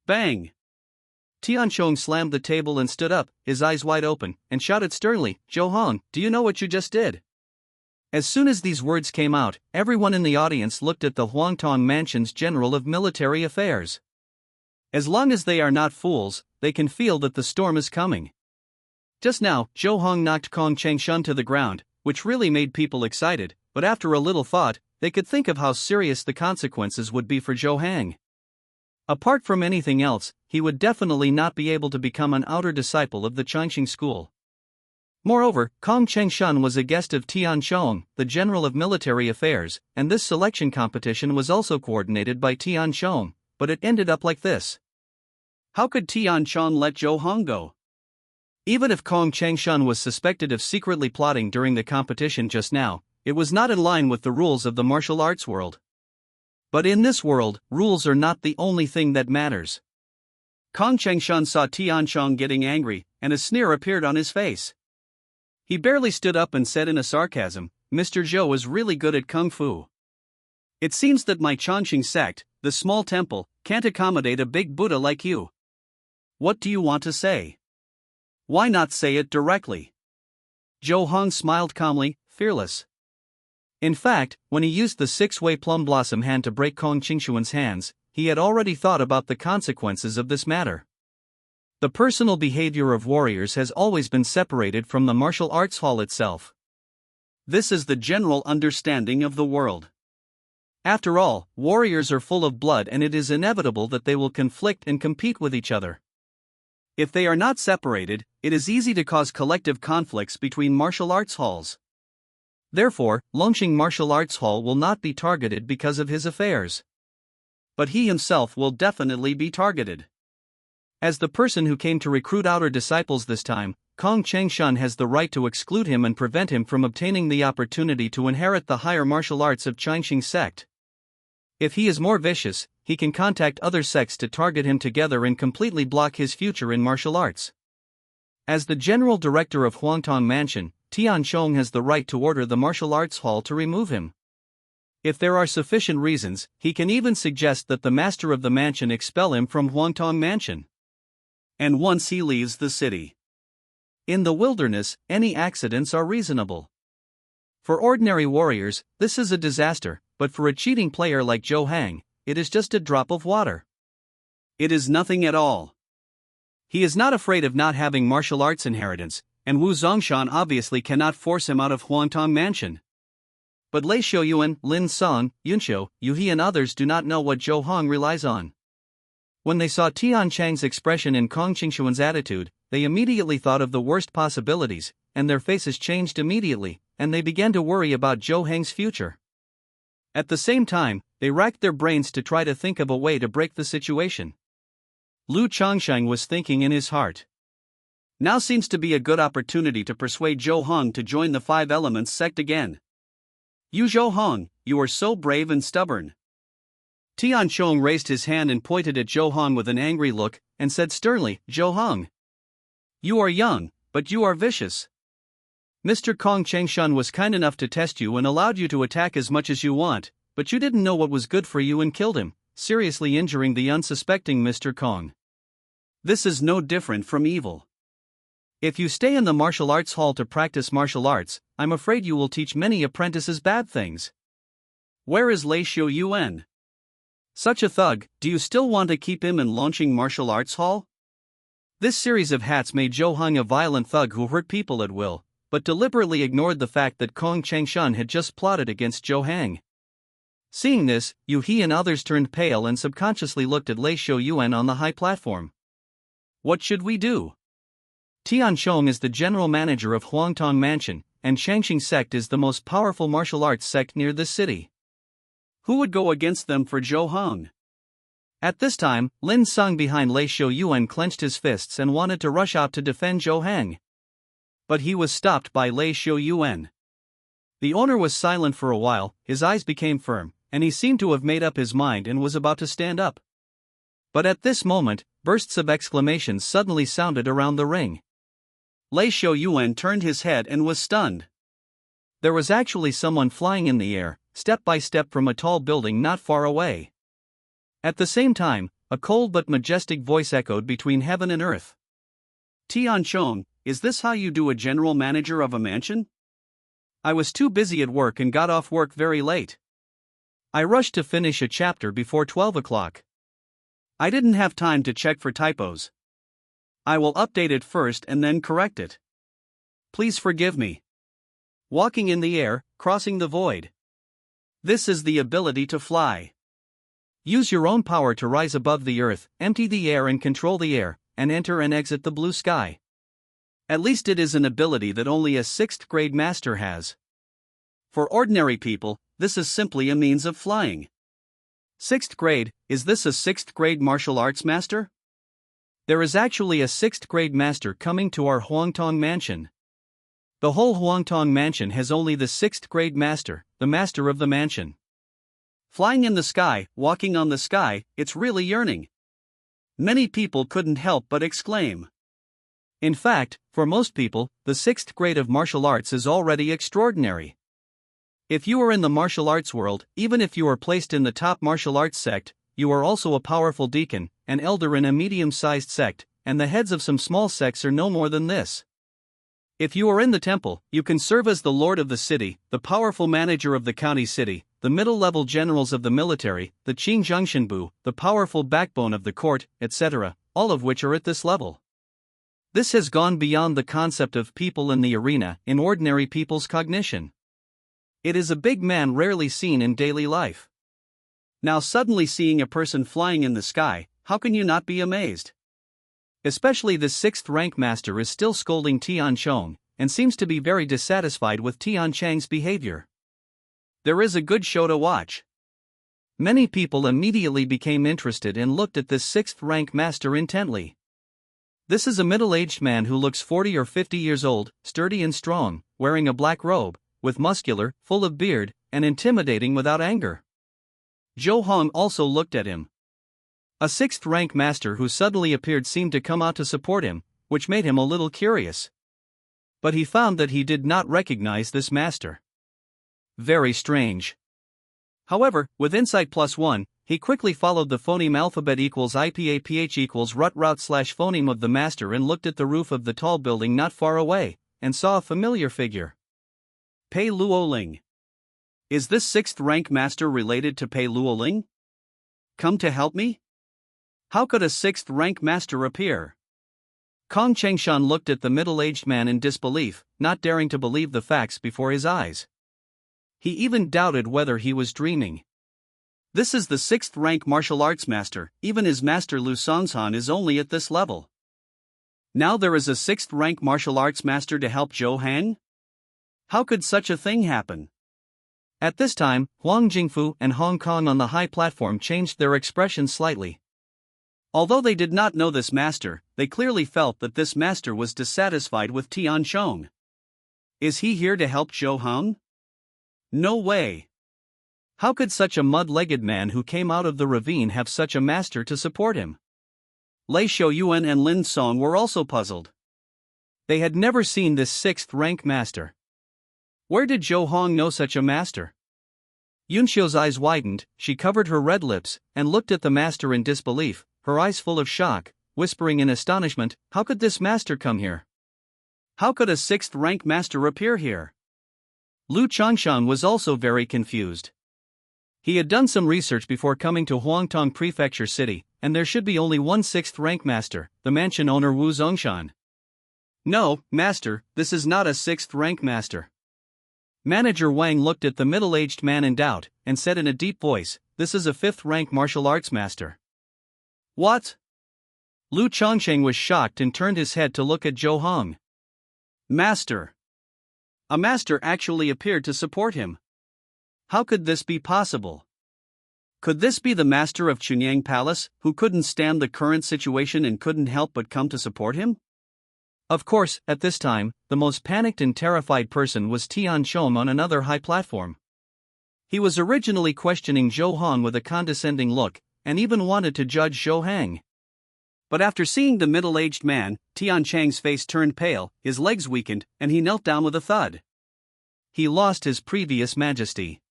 S1: Bang! Tian Chong slammed the table and stood up, his eyes wide open, and shouted sternly, Zhou Hong, do you know what you just did? As soon as these words came out, everyone in the audience looked at the Huangtong Mansion's General of Military Affairs. As long as they are not fools, they can feel that the storm is coming. Just now, Zhou Hong knocked Kong Changshan to the ground, which really made people excited, but after a little thought, they could think of how serious the consequences would be for Zhou Hong. Apart from anything else, he would definitely not be able to become an outer disciple of the Changxing school. Moreover, Kong Changshan was a guest of Tian Chong, the General of Military Affairs, and this selection competition was also coordinated by Tian Chong, but it ended up like this. How could Tian Chong let Zhou Hong go? Even if Kong Changshan was suspected of secretly plotting during the competition just now, it was not in line with the rules of the martial arts world. But in this world, rules are not the only thing that matters. Kong Changshan saw Tian Chong getting angry, and a sneer appeared on his face. He barely stood up and said in a sarcasm, Mr. Zhou is really good at kung fu. It seems that my Changxing sect, the small temple, can't accommodate a big Buddha like you. What do you want to say? Why not say it directly? Zhou Hong smiled calmly, fearless. In fact, when he used the 6-way plum blossom hand to break Kong Qingshuan's hands, he had already thought about the consequences of this matter. The personal behavior of warriors has always been separated from the martial arts hall itself. This is the general understanding of the world. After all, warriors are full of blood and it is inevitable that they will conflict and compete with each other. If they are not separated, it is easy to cause collective conflicts between martial arts halls. Therefore, Longqing Martial Arts Hall will not be targeted because of his affairs. but he himself will definitely be targeted. As the person who came to recruit outer disciples this time, Kong Chengshan has the right to exclude him and prevent him from obtaining the opportunity to inherit the higher martial arts of Changxing sect. If he is more vicious, he can contact other sects to target him together and completely block his future in martial arts. As the general director of Huangtong Mansion, Tian Chong has the right to order the martial arts hall to remove him. If there are sufficient reasons, he can even suggest that the master of the mansion expel him from Huangtong Mansion. And once he leaves the city. In the wilderness, any accidents are reasonable. For ordinary warriors, this is a disaster, but for a cheating player like Zhou Hang, it is just a drop of water. It is nothing at all. He is not afraid of not having martial arts inheritance, and Wu Zongshan obviously cannot force him out of Huangtong Mansion. But Lei Xiaoyuan, Lin Song, Yunxiu, Yu He and others do not know what Zhou Hong relies on. When they saw Tian Chang's expression and Kong Qingshuan's attitude, they immediately thought of the worst possibilities, and their faces changed immediately, and they began to worry about Zhou Hang's future. At the same time, they racked their brains to try to think of a way to break the situation. Lu Chongsheng was thinking in his heart. Now seems to be a good opportunity to persuade Zhou Hong to join the Five Elements sect again. You Zhou Hong, you are so brave and stubborn. Tian Chong raised his hand and pointed at Zhou Hong with an angry look, and said sternly, Zhou Hong. You are young, but you are vicious. Mr. Kong Chengshan was kind enough to test you and allowed you to attack as much as you want, but you didn't know what was good for you and killed him, seriously injuring the unsuspecting Mr. Kong. This is no different from evil. If you stay in the martial arts hall to practice martial arts, I'm afraid you will teach many apprentices bad things. Where is Lei Xiaoyuan? Such a thug, do you still want to keep him in launching martial arts hall? This series of hats made Zhou Hong a violent thug who hurt people at will, but deliberately ignored the fact that Kong Chengshan had just plotted against Zhou Hang. Seeing this, Yu He and others turned pale and subconsciously looked at Lei Xiaoyuan on the high platform. What should we do? Tian Chong is the general manager of Huangtong Mansion, and Changxing sect is the most powerful martial arts sect near this city. Who would go against them for Zhou Hong? At this time, Lin Song behind Lei Xiaoyuan clenched his fists and wanted to rush out to defend Zhou Hang. But he was stopped by Lei Xiaoyuan. The owner was silent for a while, his eyes became firm, and he seemed to have made up his mind and was about to stand up. But at this moment, bursts of exclamations suddenly sounded around the ring. Lei Xiaoyuan turned his head and was stunned. There was actually someone flying in the air, step by step from a tall building not far away. At the same time, a cold but majestic voice echoed between heaven and earth. Tian Chong, is this how you do a general manager of a mansion? I was too busy at work and got off work very late. I rushed to finish a chapter before 12 o'clock. I didn't have time to check for typos. I will update it first and then correct it. Please forgive me. Walking in the air, crossing the void. This is the ability to fly. Use your own power to rise above the earth, empty the air and control the air, and enter and exit the blue sky. At least it is an ability that only a 6th grade master has. For ordinary people, this is simply a means of flying. 6th grade, is this a 6th grade martial arts master? There is actually a 6th grade master coming to our Huangtong Mansion. The whole Huangtong Mansion has only the 6th grade master, the master of the mansion. Flying in the sky, walking on the sky, it's really yearning. Many people couldn't help but exclaim. In fact, for most people, the 6th grade of martial arts is already extraordinary. If you are in the martial arts world, even if you are placed in the top martial arts sect, you are also a powerful deacon, an elder in a medium-sized sect, and the heads of some small sects are no more than this. If you are in the temple, you can serve as the lord of the city, the powerful manager of the county city, the middle-level generals of the military, the Qingzhongshinbu, the powerful backbone of the court, etc., all of which are at this level. This has gone beyond the concept of people in the arena in ordinary people's cognition. It is a big man rarely seen in daily life. Now suddenly seeing a person flying in the sky, how can you not be amazed? Especially the 6th rank master is still scolding Tian Chong, and seems to be very dissatisfied with Tian Chang's behavior. There is a good show to watch. Many people immediately became interested and looked at this sixth-rank master intently. This is a middle-aged man who looks 40 or 50 years old, sturdy and strong, wearing a black robe, with muscular, full of beard, and intimidating without anger. Zhou Hong also looked at him. A sixth-rank master who suddenly appeared seemed to come out to support him, which made him a little curious. But he found that he did not recognize this master. Very strange. However, with insight +1, he quickly followed the phoneme alphabet equals IPAPH equals rut route / phoneme of the master and looked at the roof of the tall building not far away, and saw a familiar figure. Pei Luoling. Is this sixth-rank master related to Pei Luoling? Come to help me? How could a sixth-rank master appear? Kong Chengshan looked at the middle-aged man in disbelief, not daring to believe the facts before his eyes. He even doubted whether he was dreaming. This is the sixth-rank martial arts master, even his master Lu Songsan is only at this level. Now there is a sixth-rank martial arts master to help Zhou Hang? How could such a thing happen? At this time, Huang Jingfu and Hong Kong on the high platform changed their expression slightly. Although they did not know this master, they clearly felt that this master was dissatisfied with Tian Chong. Is he here to help Zhou Hang? No way. How could such a mud-legged man who came out of the ravine have such a master to support him? Lei Xiaoyuan and Lin Song were also puzzled. They had never seen this sixth-rank master. Where did Zhou Hong know such a master? Yunxiu's eyes widened, she covered her red lips, and looked at the master in disbelief, her eyes full of shock, whispering in astonishment, how could this master come here? How could a sixth-rank master appear here? Lu Changshan was also very confused. He had done some research before coming to Huangtong Prefecture City, and there should be only one sixth-rank master, the mansion owner Wu Zongshan. No, master, this is not a sixth-rank master. Manager Wang looked at the middle-aged man in doubt, and said in a deep voice, this is a fifth-rank martial arts master. What? Lu Chongsheng was shocked and turned his head to look at Zhou Hong. Master. A master actually appeared to support him. How could this be possible? Could this be the master of Chunyang Palace, who couldn't stand the current situation and couldn't help but come to support him? Of course, at this time, the most panicked and terrified person was Tian Chong on another high platform. He was originally questioning Zhou Hong with a condescending look, and even wanted to judge Zhou Hang. But after seeing the middle-aged man, Tian Chang's face turned pale, his legs weakened, and he knelt down with a thud. He lost his previous majesty.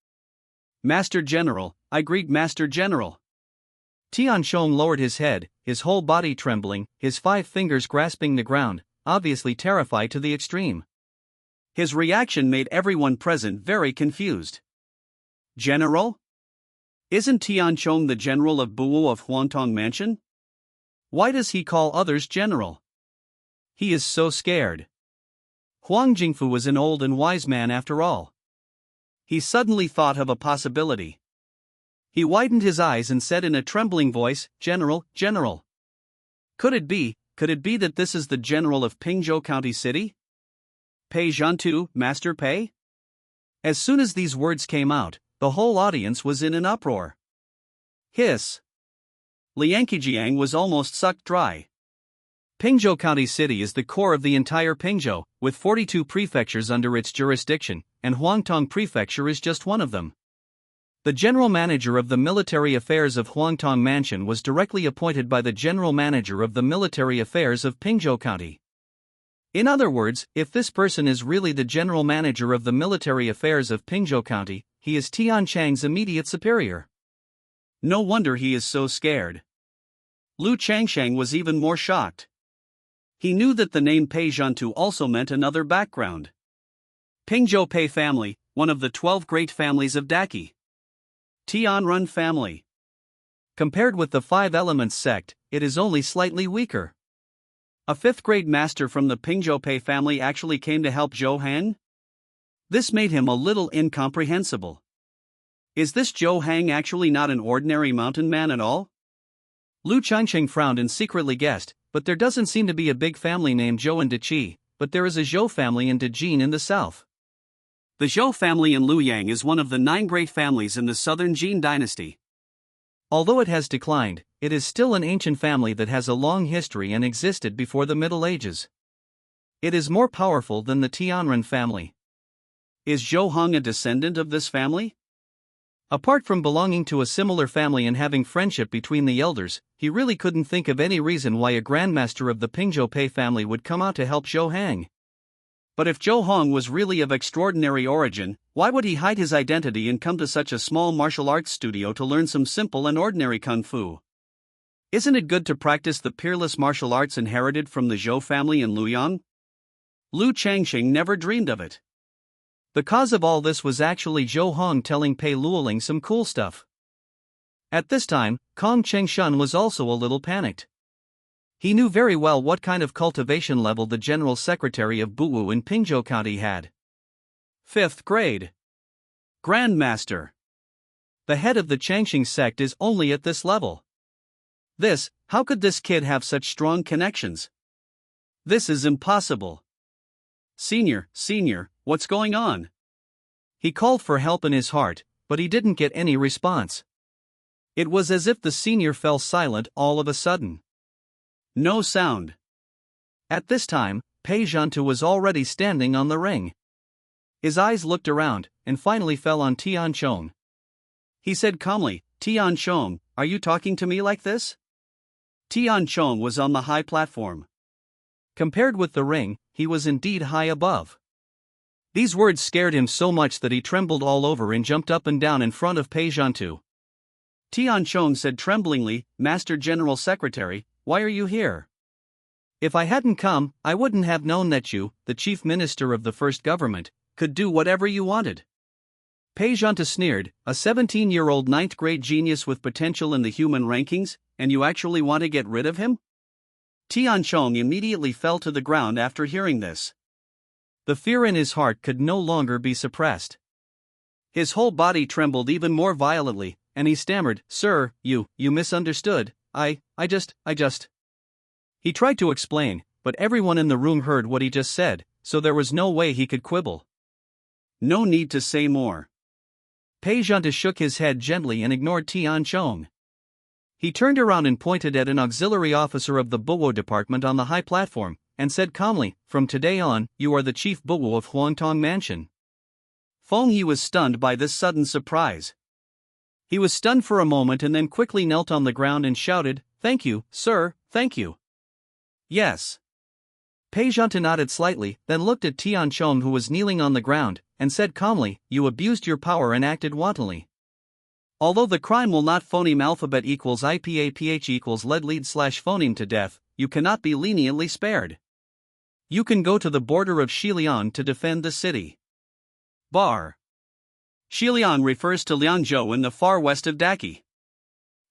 S1: Master General, I greet Master General. Tian Chong lowered his head, his whole body trembling, his 5 fingers grasping the ground, obviously terrified to the extreme. His reaction made everyone present very confused. General? Isn't Tian Chong the general of Buo of Huangtong Mansion? Why does he call others general? He is so scared. Huang Jingfu was an old and wise man after all. He suddenly thought of a possibility. He widened his eyes and said in a trembling voice, General, General. Could it be that this is the general of Pingzhou County City? Pei Zhantu, Master Pei? As soon as these words came out, the whole audience was in an uproar. Hiss. Liang Qijiang was almost sucked dry. Pingzhou County City is the core of the entire Pingzhou, with 42 prefectures under its jurisdiction, and Huangtong Prefecture is just one of them. The general manager of the military affairs of Huangtong Mansion was directly appointed by the general manager of the military affairs of Pingzhou County. In other words, if this person is really the general manager of the military affairs of Pingzhou County, he is Tian Chang's immediate superior. No wonder he is so scared. Lu Changsheng was even more shocked. He knew that the name Pei Zhantu also meant another background. Pingzhou Pei family, one of the 12 great families of Daqi. Tianrun family. Compared with the 5 Elements sect, it is only slightly weaker. A 5th grade master from the Pingzhou Pei family actually came to help Zhou Hang? This made him a little incomprehensible. Is this Zhou Hang actually not an ordinary mountain man at all? Lu Changsheng frowned and secretly guessed, but there doesn't seem to be a big family named Zhou in Deqi, but there is a Zhou family in Dejin in the south. The Zhou family in Luoyang is one of the 9 great families in the southern Jin dynasty. Although it has declined, it is still an ancient family that has a long history and existed before the Middle Ages. It is more powerful than the Tianren family. Is Zhou Hong a descendant of this family? Apart from belonging to a similar family and having friendship between the elders, he really couldn't think of any reason why a grandmaster of the Pingzhou Pei family would come out to help Zhou Hang. But if Zhou Hong was really of extraordinary origin, why would he hide his identity and come to such a small martial arts studio to learn some simple and ordinary kung fu? Isn't it good to practice the peerless martial arts inherited from the Zhou family in Luoyang? Lu Changxing never dreamed of it. The cause of all this was actually Zhou Hong telling Pei Luoling some cool stuff. At this time, Kong Chengshan was also a little panicked. He knew very well what kind of cultivation level the General Secretary of Buwu in Pingzhou County had. 5th grade. Grandmaster. The head of the Changxing sect is only at this level. How could this kid have such strong connections? This is impossible. Senior, what's going on? He called for help in his heart, but he didn't get any response. It was as if the senior fell silent all of a sudden. No sound. At this time, Pei Zhantu was already standing on the ring. His eyes looked around, and finally fell on Tian Chong. He said calmly, "Tian Chong, are you talking to me like this?" Tian Chong was on the high platform. Compared with the ring, he was indeed high above. These words scared him so much that he trembled all over and jumped up and down in front of Pei Zhantu. Tian Chong said tremblingly, "Master General Secretary, why are you here? If I hadn't come, I wouldn't have known that you, the chief minister of the first government, could do whatever you wanted." Pei Zhantu sneered, "A 17-year-old 9th grade genius with potential in the human rankings, and you actually want to get rid of him?" Tian Chong immediately fell to the ground after hearing this. The fear in his heart could no longer be suppressed. His whole body trembled even more violently, and he stammered, "Sir, you misunderstood, I just. He tried to explain, but everyone in the room heard what he just said, so there was no way he could quibble. No need to say more. Pei Zhantu shook his head gently and ignored Tian Chong. He turned around and pointed at an auxiliary officer of the Buwo department on the high platform, and said calmly, "From today on, you are the chief Buwo of Huangtong Mansion." Feng Yi was stunned by this sudden surprise. He was stunned for a moment and then quickly knelt on the ground and shouted, "Thank you, sir, thank you." "Yes." Pei Zhantu nodded slightly, then looked at Tian Chong who was kneeling on the ground, and said calmly, "You abused your power and acted wantonly. Although the crime will not phoneme alphabet equals IPAPH equals lead / phoneme to death, you cannot be leniently spared. You can go to the border of Xiliang to defend the city. Bar. Xiliang refers to Liangzhou in the far west of Daqi.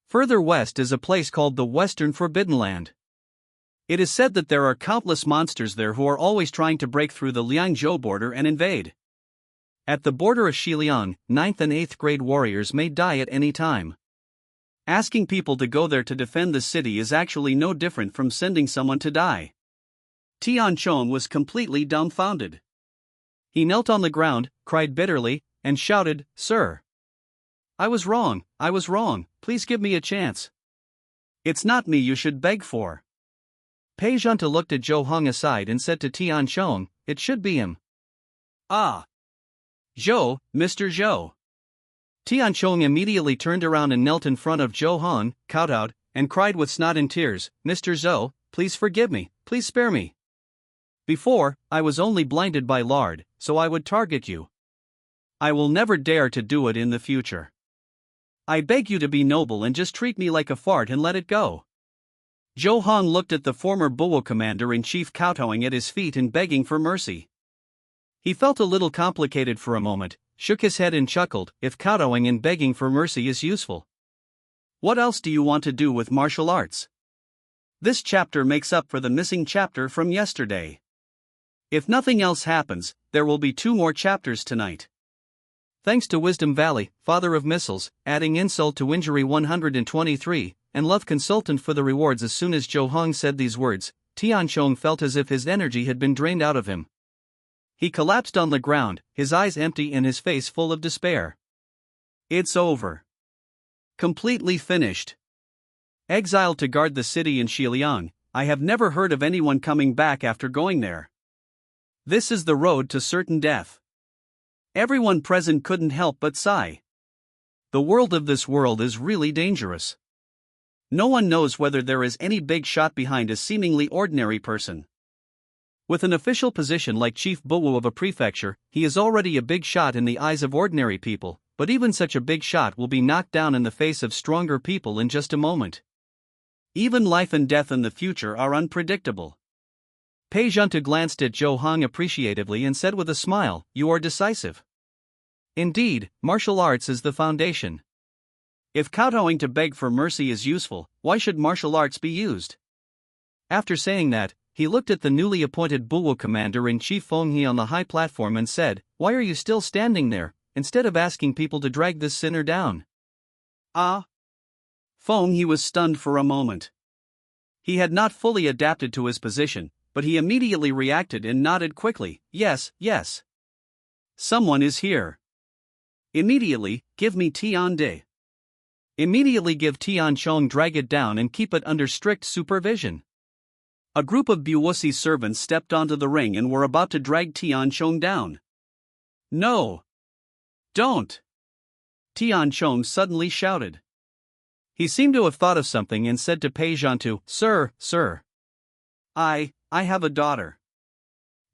S1: Further west is a place called the Western Forbidden Land. It is said that there are countless monsters there who are always trying to break through the Liangzhou border and invade. At the border of Xiliang, 9th and 8th grade warriors may die at any time. Asking people to go there to defend the city is actually no different from sending someone to die. Tian Chong was completely dumbfounded. He knelt on the ground, cried bitterly, and shouted, "Sir! I was wrong, please give me a chance. It's not me you should beg for." Pei Zhantu looked at Zhou Hong aside and said to Tian Chong, "It should be him." "Ah! Zhou, Mr. Zhou." Tian Chong immediately turned around and knelt in front of Zhou Hong, kowtowed, and cried with snot and tears, "Mr. Zhou, please forgive me, please spare me. Before, I was only blinded by lard, so I would target you. I will never dare to do it in the future. I beg you to be noble and just treat me like a fart and let it go." Zhou Hong looked at the former Buwo commander-in-chief kowtowing at his feet and begging for mercy. He felt a little complicated for a moment, shook his head and chuckled, "If kowtowing and begging for mercy is useful, what else do you want to do with martial arts? This chapter makes up for the missing chapter from yesterday. If nothing else happens, there will be 2 more chapters tonight." Thanks to Wisdom Valley, Father of Missiles, adding insult to injury 123, and Love Consultant for the rewards. As soon as Zhou Hong said these words, Tian Chong felt as if his energy had been drained out of him. He collapsed on the ground, his eyes empty and his face full of despair. "It's over. Completely finished. Exiled to guard the city in Xiliang, I have never heard of anyone coming back after going there. This is the road to certain death. Everyone present couldn't help but sigh. The world of this world is really dangerous. No one knows whether there is any big shot behind a seemingly ordinary person. With an official position like Chief Buwu of a prefecture, he is already a big shot in the eyes of ordinary people, but even such a big shot will be knocked down in the face of stronger people in just a moment. Even life and death in the future are unpredictable. Pei Zhantu glanced at Zhou Hong appreciatively and said with a smile, "You are decisive. Indeed, martial arts is the foundation. If kowtowing to beg for mercy is useful, why should martial arts be used?" After saying that, he looked at the newly appointed Buwu Commander-in-Chief Feng He on the high platform and said, "Why are you still standing there, instead of asking people to drag this sinner down?" Ah! Feng He was stunned for a moment. He had not fully adapted to his position, but he immediately reacted and nodded quickly, "Yes, yes. Someone is here. Immediately, give me Tian De. Immediately give Tian Chong, drag it down and keep it under strict supervision." A group of Buwusi servants stepped onto the ring and were about to drag Tian Chong down. "No! Don't!" Tian Chong suddenly shouted. He seemed to have thought of something and said to Pei Zhantu, Sir. I have a daughter.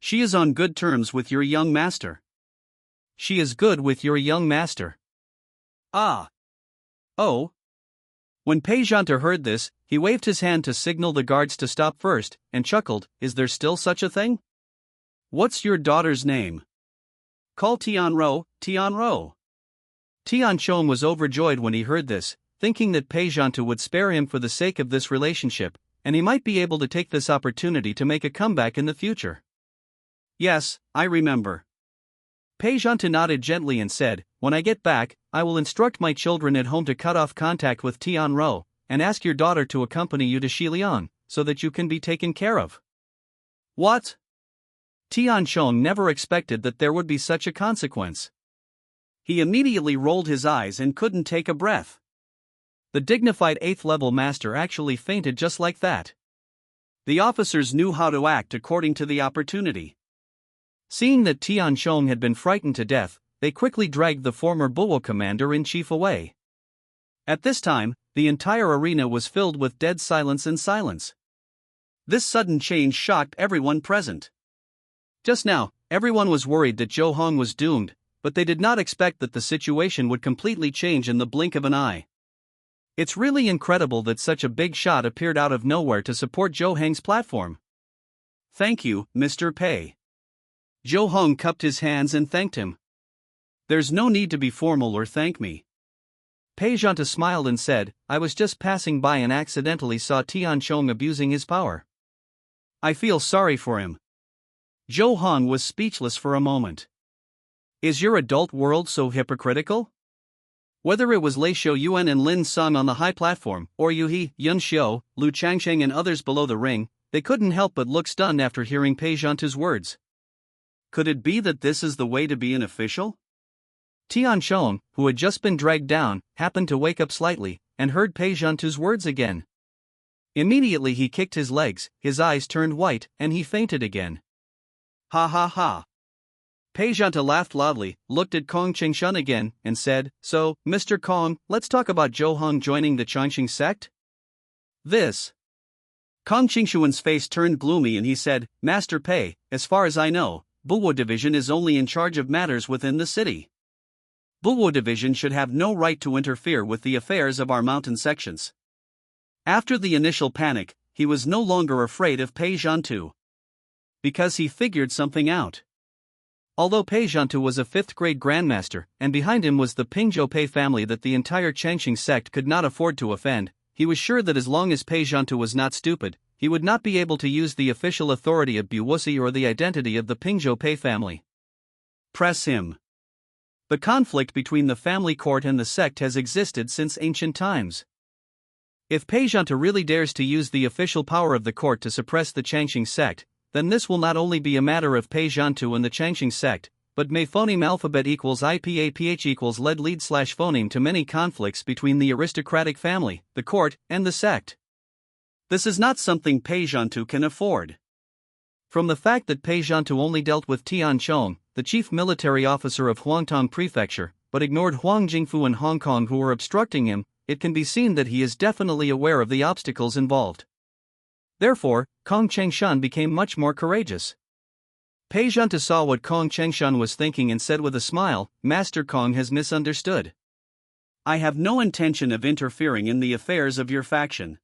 S1: She is on good terms with your young master." "She is good with your young master." "Ah. Oh." When Pei Zhantu heard this, he waved his hand to signal the guards to stop first, and chuckled, "Is there still such a thing? What's your daughter's name?" "Call Tianro, Tianro." Tian Chong was overjoyed when he heard this, thinking that Pei Zhantu would spare him for the sake of this relationship, and he might be able to take this opportunity to make a comeback in the future. "Yes, I remember." Pei Zhantu nodded gently and said, "When I get back, I will instruct my children at home to cut off contact with Tianro, and ask your daughter to accompany you to Xiliang, so that you can be taken care of." "What?" Tian Chong never expected that there would be such a consequence. He immediately rolled his eyes and couldn't take a breath. The dignified 8th level master actually fainted just like that. The officers knew how to act according to the opportunity. Seeing that Tian Chong had been frightened to death, they quickly dragged the former Buwu Commander-in-Chief away. At this time, the entire arena was filled with dead silence and silence. This sudden change shocked everyone present. Just now, everyone was worried that Zhou Hong was doomed, but they did not expect that the situation would completely change in the blink of an eye. It's really incredible that such a big shot appeared out of nowhere to support Zhou Hong's platform. "Thank you, Mr. Pei." Zhou Hong cupped his hands and thanked him. "There's no need to be formal or thank me." Pei Zhantu smiled and said, "I was just passing by and accidentally saw Tian Chong abusing his power. I feel sorry for him." Zhou Hong was speechless for a moment. Is your adult world so hypocritical? Whether it was Lei Xiuyuan and Lin Sung on the high platform, or Yu He, Yun Xiu, Lu Changsheng and others below the ring, they couldn't help but look stunned after hearing Pei Zhantu's words. Could it be that this is the way to be an official? Tian Chong, who had just been dragged down, happened to wake up slightly, and heard Pei Zhantu's words again. Immediately he kicked his legs, his eyes turned white, and he fainted again. "Ha ha ha." Pei Zhantu laughed loudly, looked at Kong Qingshun again, and said, "So, Mr. Kong, let's talk about Zhou Hong joining the Changxing sect?" This. Kong Qingshuan's face turned gloomy and he said, "Master Pei, as far as I know, Buwo Division is only in charge of matters within the city. Buwo Division should have no right to interfere with the affairs of our mountain sections." After the initial panic, he was no longer afraid of Pei Zhantu. Because he figured something out. Although Pei Zhantu was a 5th-grade grandmaster, and behind him was the Pingzhou Pei family that the entire Changxing sect could not afford to offend, he was sure that as long as Pei Zhantu was not stupid, he would not be able to use the official authority of Buwusi or the identity of the Pingzhou Pei family. Press him. The conflict between the family court and the sect has existed since ancient times. If Pei Zhantu really dares to use the official power of the court to suppress the Changxing sect, then this will not only be a matter of Pei Zhantu and the Changxing sect, but may phoneme alphabet equals IPAPH equals lead slash phoneme to many conflicts between the aristocratic family, the court, and the sect. This is not something Pei Zhantu can afford. From the fact that Pei Zhantu only dealt with Tian Chong, the chief military officer of Huangtong Prefecture, but ignored Huang Jingfu and Hong Kong who were obstructing him, it can be seen that he is definitely aware of the obstacles involved. Therefore, Kong Chengshan became much more courageous. Pei Zhantu saw what Kong Chengshan was thinking and said with a smile, "Master Kong has misunderstood. I have no intention of interfering in the affairs of your faction.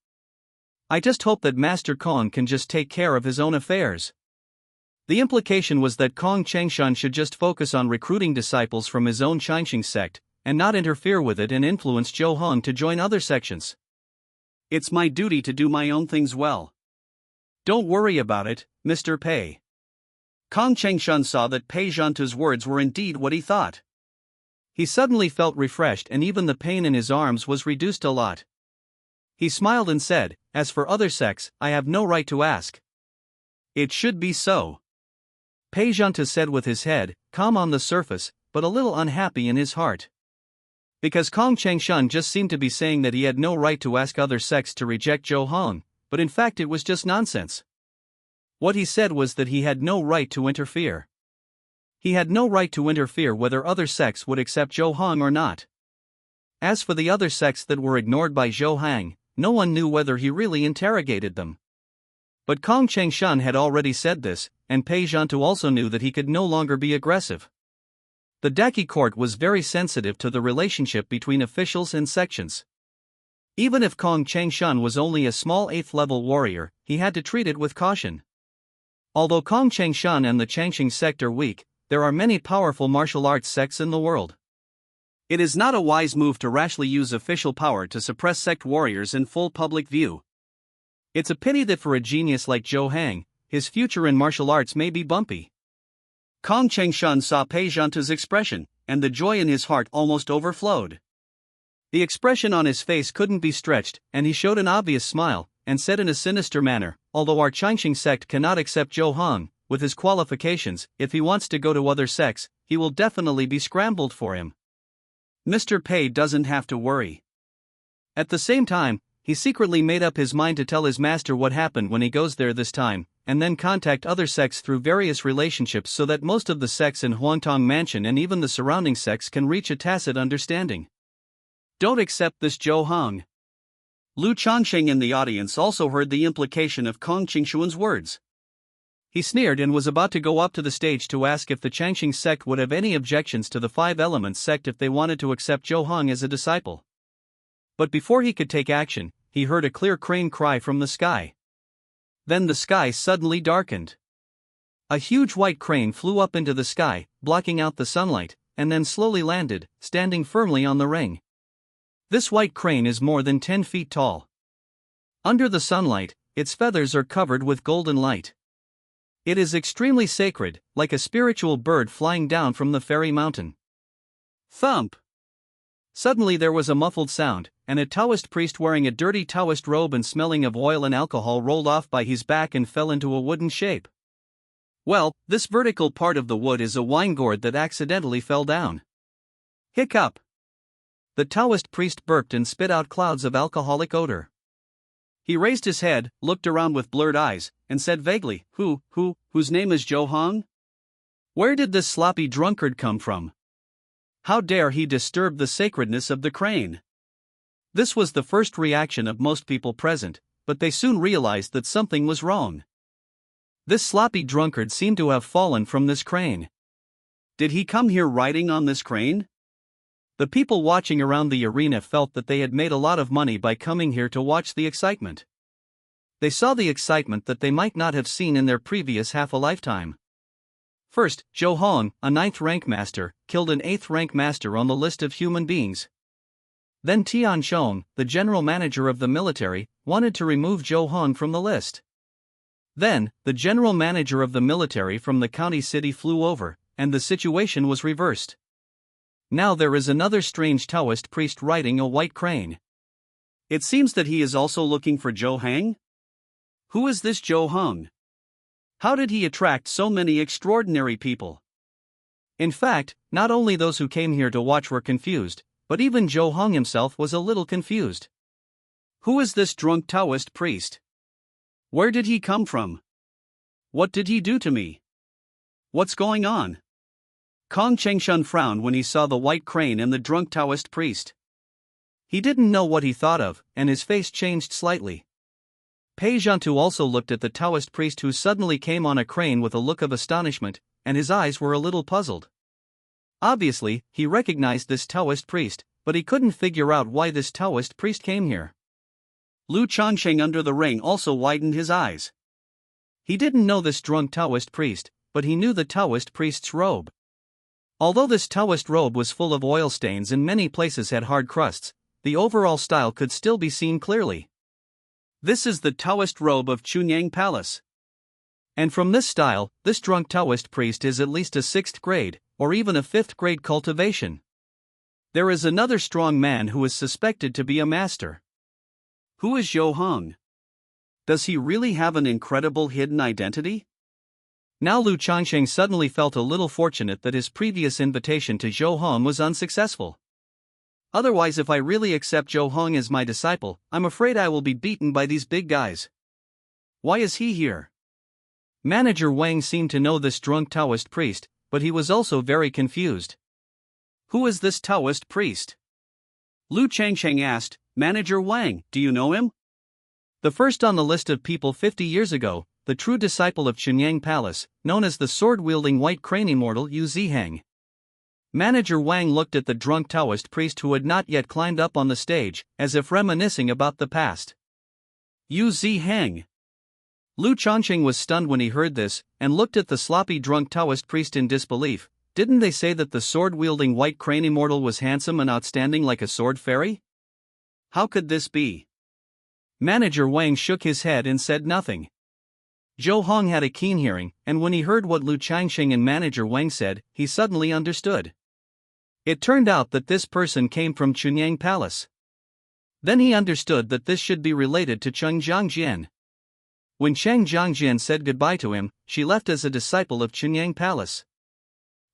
S1: I just hope that Master Kong can just take care of his own affairs." The implication was that Kong Chengshan should just focus on recruiting disciples from his own Changqing sect, and not interfere with it and influence Zhou Hong to join other sections. It's my duty to do my own things well. Don't worry about it, Mr. Pei. Kong Chengshan saw that Pei Zhantu's words were indeed what he thought. He suddenly felt refreshed and even the pain in his arms was reduced a lot. He smiled and said, "As for other sects, I have no right to ask." It should be so. Pei Zhantu said with his head, calm on the surface, but a little unhappy in his heart. Because Kong Chengshan just seemed to be saying that he had no right to ask other sects to reject Zhou Hong, but in fact it was just nonsense. What he said was that he had no right to interfere. He had no right to interfere whether other sects would accept Zhou Hong or not. As for the other sects that were ignored by Zhou Hang, no one knew whether he really interrogated them. But Kong Chengshan had already said this, and Pei Zhantu also knew that he could no longer be aggressive. The Daki court was very sensitive to the relationship between officials and sections. Even if Kong Chengshan was only a small 8th-level warrior, he had to treat it with caution. Although Kong Chengshan and the Changqing sect are weak, there are many powerful martial arts sects in the world. It is not a wise move to rashly use official power to suppress sect warriors in full public view. It's a pity that for a genius like Zhou Hang, his future in martial arts may be bumpy. Kong Chengshan saw Pei Zhantu's expression, and the joy in his heart almost overflowed. The expression on his face couldn't be stretched, and he showed an obvious smile, and said in a sinister manner, "Although our Changqing sect cannot accept Zhou Hong, with his qualifications, if he wants to go to other sects, he will definitely be scrambled for him. Mr. Pei doesn't have to worry." At the same time, he secretly made up his mind to tell his master what happened when he goes there this time, and then contact other sects through various relationships so that most of the sects in Huangtong Mansion and even the surrounding sects can reach a tacit understanding. Don't accept this Zhou Hong. Lu Chongsheng in the audience also heard the implication of Kong Chengshuan's words. He sneered and was about to go up to the stage to ask if the Changqing sect would have any objections to the Five Elements sect if they wanted to accept Zhou Hong as a disciple. But before he could take action, he heard a clear crane cry from the sky. Then the sky suddenly darkened. A huge white crane flew up into the sky, blocking out the sunlight, and then slowly landed, standing firmly on the ring. This white crane is more than 10 feet tall. Under the sunlight, its feathers are covered with golden light. It is extremely sacred, like a spiritual bird flying down from the fairy mountain. Thump! Suddenly there was a muffled sound, and a Taoist priest wearing a dirty Taoist robe and smelling of oil and alcohol rolled off by his back and fell into a wooden shape. Well, this vertical part of the wood is a wine gourd that accidentally fell down. Hiccup! The Taoist priest burped and spit out clouds of alcoholic odor. He raised his head, looked around with blurred eyes, and said vaguely, whose name is Zhou Hong? Where did this sloppy drunkard come from? How dare he disturb the sacredness of the crane? This was the first reaction of most people present, but they soon realized that something was wrong. This sloppy drunkard seemed to have fallen from this crane. Did he come here riding on this crane? The people watching around the arena felt that they had made a lot of money by coming here to watch the excitement. They saw the excitement that they might not have seen in their previous half a lifetime. First, Zhou Hong, a 9th rank master, killed an 8th rank master on the list of human beings. Then Tian Chong, the general manager of the military, wanted to remove Zhou Hong from the list. Then, the general manager of the military from the county city flew over, and the situation was reversed. Now there is another strange Taoist priest riding a white crane. It seems that he is also looking for Zhou Hang? Who is this Zhou Hong? How did he attract so many extraordinary people? In fact, not only those who came here to watch were confused, but even Zhou Hong himself was a little confused. Who is this drunk Taoist priest? Where did he come from? What did he do to me? What's going on? Kong Chengshun frowned when he saw the white crane and the drunk Taoist priest. He didn't know what he thought of, and his face changed slightly. Pei Zhantu also looked at the Taoist priest who suddenly came on a crane with a look of astonishment, and his eyes were a little puzzled. Obviously, he recognized this Taoist priest, but he couldn't figure out why this Taoist priest came here. Lu Changsheng under the ring also widened his eyes. He didn't know this drunk Taoist priest, but he knew the Taoist priest's robe. Although this Taoist robe was full of oil stains and many places had hard crusts, the overall style could still be seen clearly. This is the Taoist robe of Chunyang Palace. And from this style, this drunk Taoist priest is at least a 6th grade, or even a 5th grade cultivation. There is another strong man who is suspected to be a master. Who is Zhou Hong? Does he really have an incredible hidden identity? Now Lu Changsheng suddenly felt a little fortunate that his previous invitation to Zhou Hong was unsuccessful. Otherwise, if I really accept Zhou Hong as my disciple, I'm afraid I will be beaten by these big guys. Why is he here? Manager Wang seemed to know this drunk Taoist priest, but he was also very confused. Who is this Taoist priest? Lu Changsheng asked. Manager Wang, do you know him? The first on the list of people 50 years ago, the true disciple of Chunyang Palace, known as the sword-wielding white crane immortal Yu Ziheng. Manager Wang looked at the drunk Taoist priest who had not yet climbed up on the stage, as if reminiscing about the past. Yu Ziheng. Lu Changsheng was stunned when he heard this, and looked at the sloppy drunk Taoist priest in disbelief. Didn't they say that the sword-wielding white crane immortal was handsome and outstanding like a sword fairy? How could this be? Manager Wang shook his head and said nothing. Zhou Hong had a keen hearing, and when he heard what Lu Changsheng and Manager Wang said, he suddenly understood. It turned out that this person came from Chunyang Palace. Then he understood that this should be related to Cheng Zhangjian. When Cheng Zhangjian said goodbye to him, she left as a disciple of Chunyang Palace.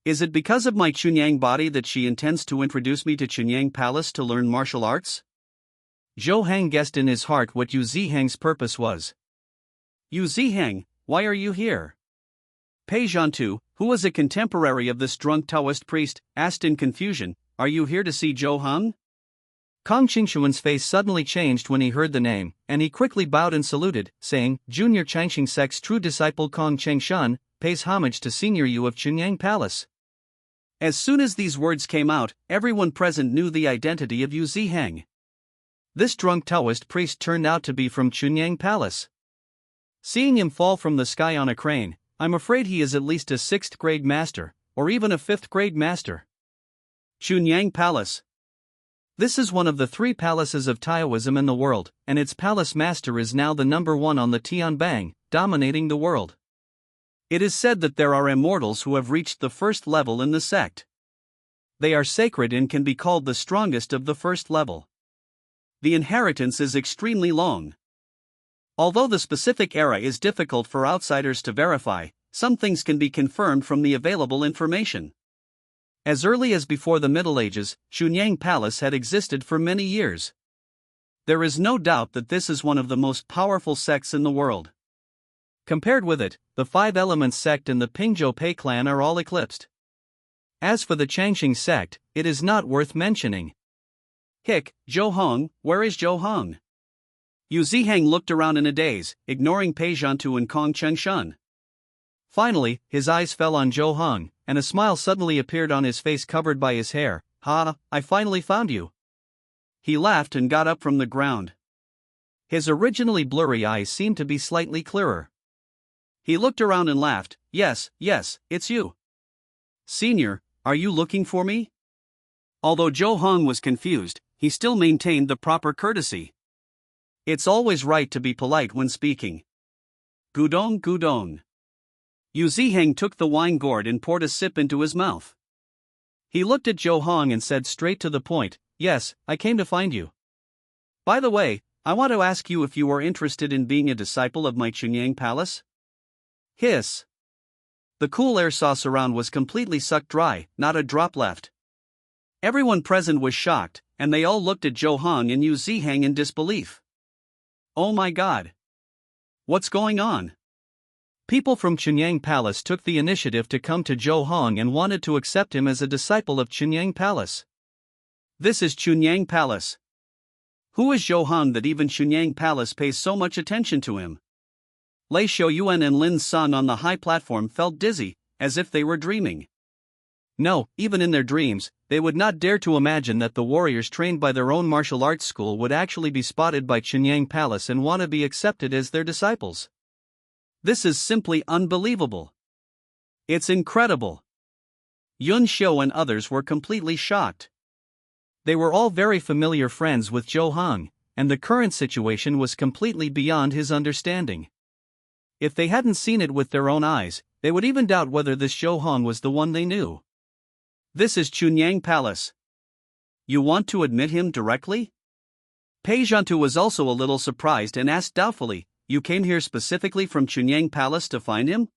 S1: Is it because of my Chunyang body that she intends to introduce me to Chunyang Palace to learn martial arts? Zhou Hang guessed in his heart what Yu Ziheng's purpose was. Yu Ziheng, why are you here? Pei Zhantu, who was a contemporary of this drunk Taoist priest, asked in confusion, are you here to see Zhou Hong? Kong Qingshuan's face suddenly changed when he heard the name, and he quickly bowed and saluted, saying, Junior Changxing Sect's true disciple Kong Chengshan pays homage to Senior Yu of Chunyang Palace. As soon as these words came out, everyone present knew the identity of Yu Ziheng. This drunk Taoist priest turned out to be from Chunyang Palace. Seeing him fall from the sky on a crane, I'm afraid he is at least a 6th grade master, or even a 5th grade master. Chunyang Palace. This is one of the 3 palaces of Taoism in the world, and its palace master is now the #1 on the Tianbang, dominating the world. It is said that there are immortals who have reached the 1st level in the sect. They are sacred and can be called the strongest of the 1st level. The inheritance is extremely long. Although the specific era is difficult for outsiders to verify, some things can be confirmed from the available information. As early as before the Middle Ages, Chunyang Palace had existed for many years. There is no doubt that this is one of the most powerful sects in the world. Compared with it, the 5 Elements sect and the Pingzhou Pei clan are all eclipsed. As for the Changxing sect, it is not worth mentioning. Hick, Zhou Hong, where is Zhou Hong? Yu Ziheng looked around in a daze, ignoring Pei Zhantu and Kong Chengshan. Finally, his eyes fell on Zhou Hong, and a smile suddenly appeared on his face covered by his hair. Ha, I finally found you. He laughed and got up from the ground. His originally blurry eyes seemed to be slightly clearer. He looked around and laughed. Yes, it's you. Senior, are you looking for me? Although Zhou Hong was confused, he still maintained the proper courtesy. It's always right to be polite when speaking. Gudong. Yu Ziheng took the wine gourd and poured a sip into his mouth. He looked at Zhou Hong and said straight to the point, yes, I came to find you. By the way, I want to ask you if you are interested in being a disciple of my Chunyang Palace? Hiss. The cool air sauce around was completely sucked dry, not a drop left. Everyone present was shocked, and they all looked at Zhou Hong and Yu Ziheng in disbelief. Oh my god! What's going on? People from Chunyang Palace took the initiative to come to Zhou Hong and wanted to accept him as a disciple of Chunyang Palace. This is Chunyang Palace. Who is Zhou Hong that even Chunyang Palace pays so much attention to him? Lei Xiaoyuan and Lin Song on the high platform felt dizzy, as if they were dreaming. No, even in their dreams, they would not dare to imagine that the warriors trained by their own martial arts school would actually be spotted by Chunyang Palace and want to be accepted as their disciples. This is simply unbelievable. It's incredible. Yun Xiu and others were completely shocked. They were all very familiar friends with Zhou Hong, and the current situation was completely beyond his understanding. If they hadn't seen it with their own eyes, they would even doubt whether this Zhou Hong was the one they knew. This is Chunyang Palace. You want to admit him directly? Pei Zhantu was also a little surprised and asked doubtfully, "You came here specifically from Chunyang Palace to find him?"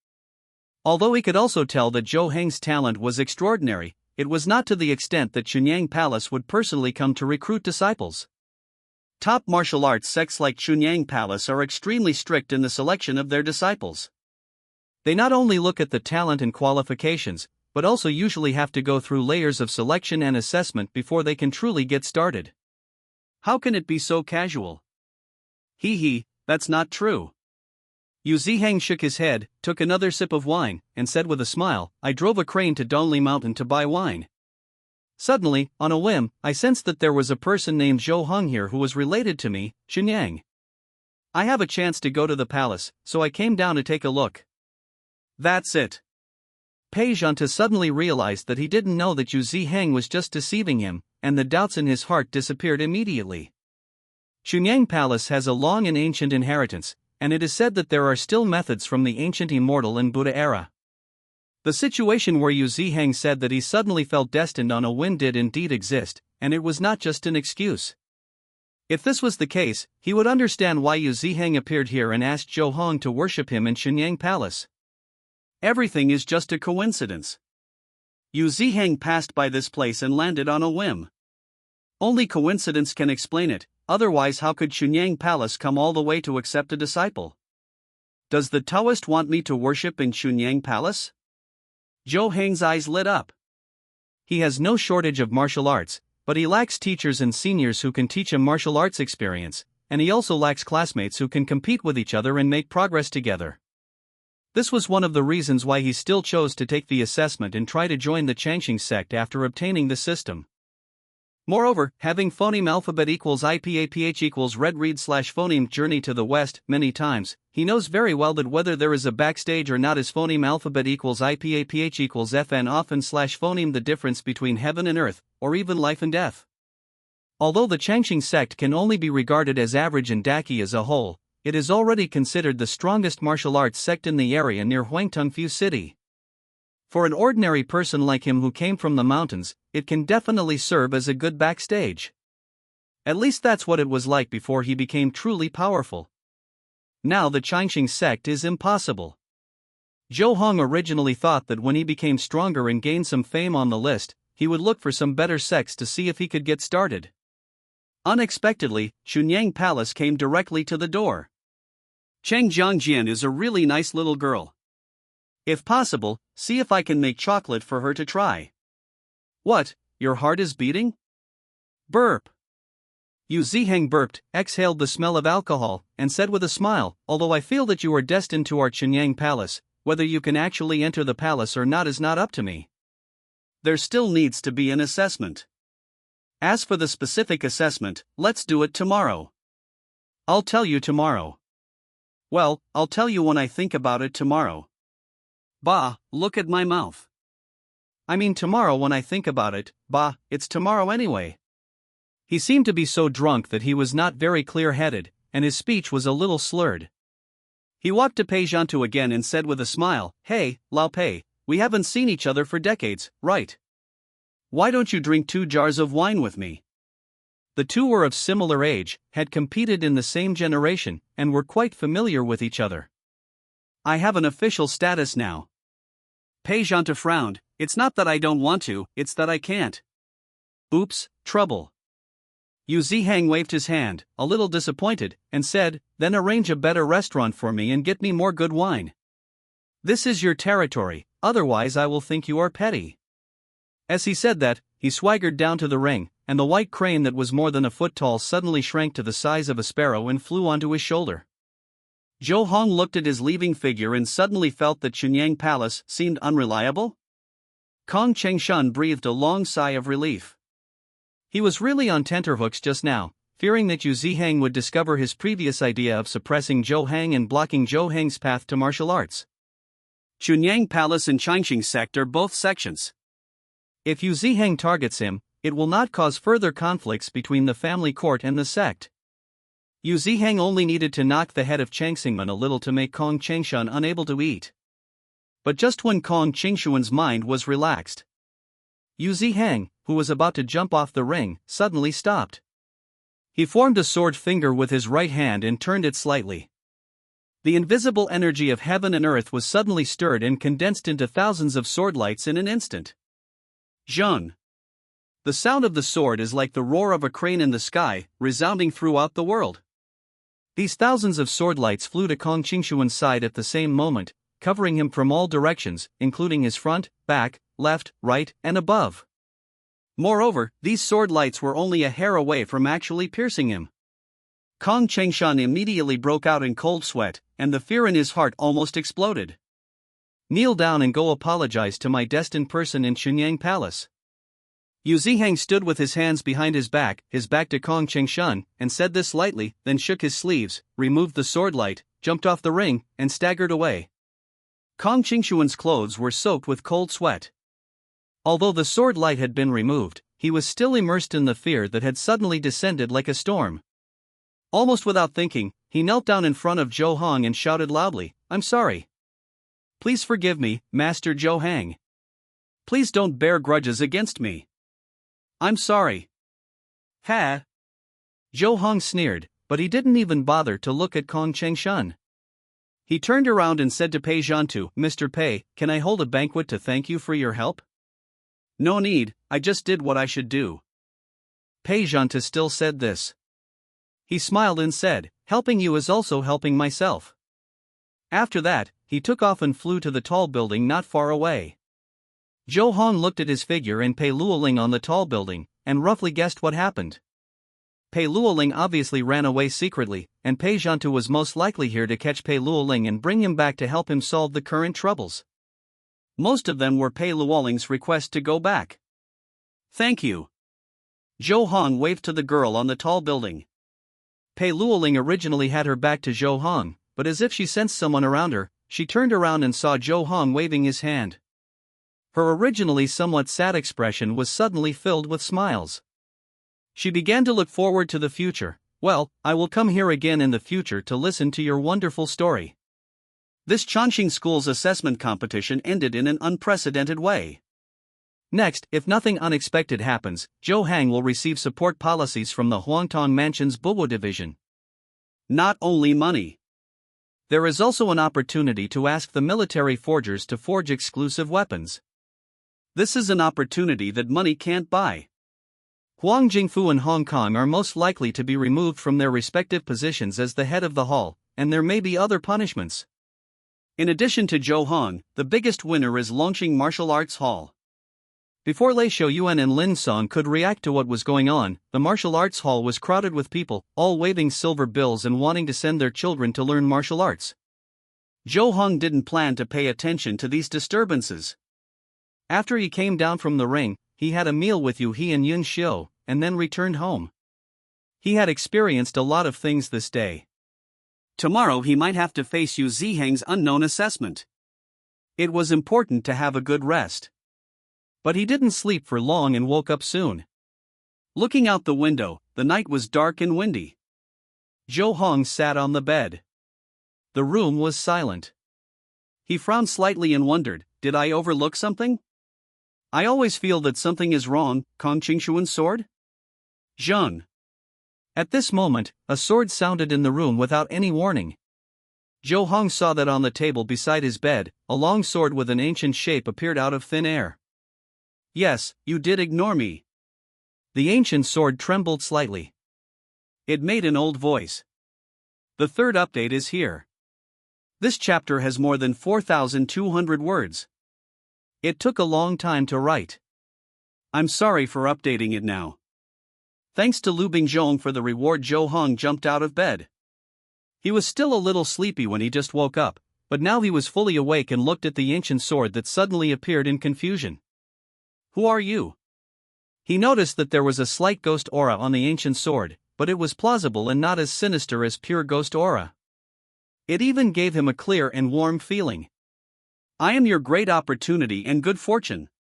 S1: Although he could also tell that Zhou Heng's talent was extraordinary, it was not to the extent that Chunyang Palace would personally come to recruit disciples. Top martial arts sects like Chunyang Palace are extremely strict in the selection of their disciples. They not only look at the talent and qualifications, but also usually have to go through layers of selection and assessment before they can truly get started. How can it be so casual? Hee, that's not true. Yu Ziheng shook his head, took another sip of wine, and said with a smile, "I drove a crane to Donli Mountain to buy wine. Suddenly, on a whim, I sensed that there was a person named Zhou Hong here who was related to me, Chunyang. I have a chance to go to the palace, so I came down to take a look." That's it. Pei Zhantu suddenly realized that he didn't know that Yu Ziheng was just deceiving him, and the doubts in his heart disappeared immediately. Chunyang Palace has a long and ancient inheritance, and it is said that there are still methods from the ancient immortal and Buddha era. The situation where Yu Ziheng said that he suddenly felt destined on a whim did indeed exist, and it was not just an excuse. If this was the case, he would understand why Yu Ziheng appeared here and asked Zhou Hong to worship him in Chunyang Palace. Everything is just a coincidence. Yu Ziheng passed by this place and landed on a whim. Only coincidence can explain it, otherwise how could Chunyang Palace come all the way to accept a disciple? Does the Taoist want me to worship in Chunyang Palace? Zhou Heng's eyes lit up. He has no shortage of martial arts, but he lacks teachers and seniors who can teach him martial arts experience, and he also lacks classmates who can compete with each other and make progress together. This was one of the reasons why he still chose to take the assessment and try to join the Changxing sect after obtaining the system. Moreover, having phoneme alphabet equals IPAPH equals red read / phoneme journey to the west many times, he knows very well that whether there is a backstage or not is phoneme alphabet equals IPAPH equals FN often / phoneme the difference between heaven and earth, or even life and death. Although the Changxing sect can only be regarded as average in Daqi as a whole, it is already considered the strongest martial arts sect in the area near Huangtongfu City. For an ordinary person like him who came from the mountains, it can definitely serve as a good backstage. At least that's what it was like before he became truly powerful. Now the Changxing sect is impossible. Zhou Hong originally thought that when he became stronger and gained some fame on the list, he would look for some better sects to see if he could get started. Unexpectedly, Chunyang Palace came directly to the door. Cheng Jiangjian is a really nice little girl. If possible, see if I can make chocolate for her to try. What, your heart is beating? Burp. Yu Ziheng burped, exhaled the smell of alcohol, and said with a smile, "Although I feel that you are destined to our Chunyang Palace, whether you can actually enter the palace or not is not up to me. There still needs to be an assessment. As for the specific assessment, let's do it tomorrow." "I'll tell you tomorrow." "Well, I'll tell you when I think about it tomorrow." "Bah, look at my mouth." "I mean tomorrow when I think about it, bah, it's tomorrow anyway." He seemed to be so drunk that he was not very clear-headed, and his speech was a little slurred. He walked to Pei Zhantu again and said with a smile, "Hey, Lao Pei, we haven't seen each other for decades, right? Why don't you drink 2 jars of wine with me?" The two were of similar age, had competed in the same generation, and were quite familiar with each other. "I have an official status now. Pei Zhanta frowned. It's not that I don't want to, it's that I can't. Oops, trouble. Yu Zihang waved his hand, a little disappointed, and said, then arrange a better restaurant for me and get me more good wine. This is your territory, otherwise I will think you are petty. As he said that, he swaggered down to the ring, and the white crane that was more than a foot tall suddenly shrank to the size of a sparrow and flew onto his shoulder. Zhou Hong looked at his leaving figure and suddenly felt that Chunyang Palace seemed unreliable. Kong Chengshan breathed a long sigh of relief. He was really on tenterhooks just now, fearing that Yu Zihang would discover his previous idea of suppressing Zhou Hang and blocking Zhou Hang's path to martial arts. Chunyang Palace and Changqing Sect are both sections. If Yu Zihang targets him, it will not cause further conflicts between the family court and the sect. Yu Zihang only needed to knock the head of Changxingman a little to make Kong Chengshan unable to eat. But just when Kong Chengshuan's mind was relaxed, Yu Zihang, who was about to jump off the ring, suddenly stopped. He formed a sword finger with his right hand and turned it slightly. The invisible energy of heaven and earth was suddenly stirred and condensed into thousands of sword lights in an instant. Zhun. The sound of the sword is like the roar of a crane in the sky, resounding throughout the world. These thousands of sword lights flew to Kong Chengshuan's side at the same moment, covering him from all directions, including his front, back, left, right, and above. Moreover, these sword lights were only a hair away from actually piercing him. Kong Chengshan immediately broke out in cold sweat, and the fear in his heart almost exploded. Kneel down and go apologize to my destined person in Chunyang Palace. Yu Zihang stood with his hands behind his back to Kong Chengshan, and said this lightly, then shook his sleeves, removed the sword light, jumped off the ring, and staggered away. Kong Chengshuan's clothes were soaked with cold sweat. Although the sword light had been removed, he was still immersed in the fear that had suddenly descended like a storm. Almost without thinking, he knelt down in front of Zhou Hong and shouted loudly, I'm sorry. Please forgive me, Master Zhou Hang. Please don't bear grudges against me. I'm sorry. Ha! Zhou Hong sneered, but he didn't even bother to look at Kong Chengshan. He turned around and said to Pei Zhantu, Mr. Pei, can I hold a banquet to thank you for your help? No need, I just did what I should do. Pei Zhantu still said this. He smiled and said, helping you is also helping myself. After that, he took off and flew to the tall building not far away. Zhou Hong looked at his figure and Pei Luoling on the tall building, and roughly guessed what happened. Pei Luoling obviously ran away secretly, and Pei Zhantu was most likely here to catch Pei Luoling and bring him back to help him solve the current troubles. Most of them were Pei Luoling's request to go back. Thank you. Zhou Hong waved to the girl on the tall building. Pei Luoling originally had her back to Zhou Hong, but as if she sensed someone around her, she turned around and saw Zhou Hong waving his hand. Her originally somewhat sad expression was suddenly filled with smiles. She began to look forward to the future. Well, I will come here again in the future to listen to your wonderful story. This Changqing School's assessment competition ended in an unprecedented way. Next, if nothing unexpected happens, Zhou Hang will receive support policies from the Huangtong Mansion's Buwo division. Not only money. There is also an opportunity to ask the military forgers to forge exclusive weapons. This is an opportunity that money can't buy. Huang Jingfu and Hong Kong are most likely to be removed from their respective positions as the head of the hall, and there may be other punishments. In addition to Zhou Hong, the biggest winner is Longqing Martial Arts Hall. Before Lei Shouyuan and Lin Song could react to what was going on, the martial arts hall was crowded with people, all waving silver bills and wanting to send their children to learn martial arts. Zhou Hong didn't plan to pay attention to these disturbances. After he came down from the ring, he had a meal with Yu He and Yun Xiu, and then returned home. He had experienced a lot of things this day. Tomorrow he might have to face Yu Zihang's unknown assessment. It was important to have a good rest. But he didn't sleep for long and woke up soon. Looking out the window, the night was dark and windy. Zhou Hong sat on the bed. The room was silent. He frowned slightly and wondered, did I overlook something? I always feel that something is wrong. Kong Chengshuan's sword? Zhun. At this moment, a sword sounded in the room without any warning. Zhou Hong saw that on the table beside his bed, a long sword with an ancient shape appeared out of thin air. Yes, you did ignore me. The ancient sword trembled slightly. It made an old voice. The third update is here. This chapter has more than 4,200 words. It took a long time to write. I'm sorry for updating it now. Thanks to Lu Bingzhong for the reward. Zhou Hong jumped out of bed. He was still a little sleepy when he just woke up, but now he was fully awake and looked at the ancient sword that suddenly appeared in confusion. Who are you? He noticed that there was a slight ghost aura on the ancient sword, but it was plausible and not as sinister as pure ghost aura. It even gave him a clear and warm feeling. I am your great opportunity and good fortune.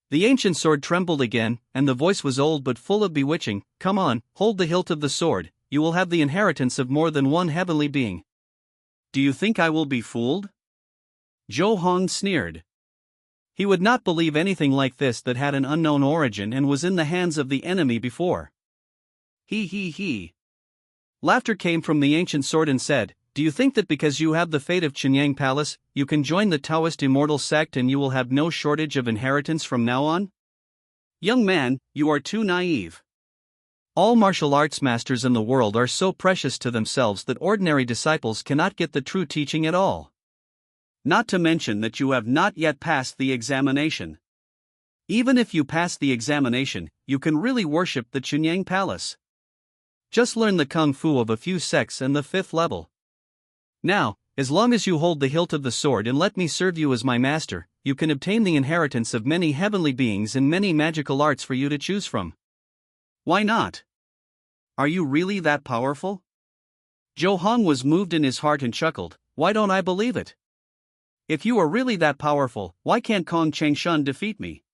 S1: The ancient sword trembled again, and the voice was old but full of bewitching. Come on, hold the hilt of the sword, you will have the inheritance of more than one heavenly being. Do you think I will be fooled? Zhou Hong sneered. He would not believe anything like this that had an unknown origin and was in the hands of the enemy before. He. Laughter came from the ancient sword and said, do you think that because you have the fate of Qinyang Palace, you can join the Taoist immortal sect and you will have no shortage of inheritance from now on? Young man, you are too naive. All martial arts masters in the world are so precious to themselves that ordinary disciples cannot get the true teaching at all. Not to mention that you have not yet passed the examination. Even if you pass the examination, you can really worship the Qinyang Palace. Just learn the kung fu of a few sects and the 5th level. Now, as long as you hold the hilt of the sword and let me serve you as my master, you can obtain the inheritance of many heavenly beings and many magical arts for you to choose from. Why not? Are you really that powerful? Zhou Hong was moved in his heart and chuckled, why don't I believe it? If you are really that powerful, why can't Kong Chengshan defeat me?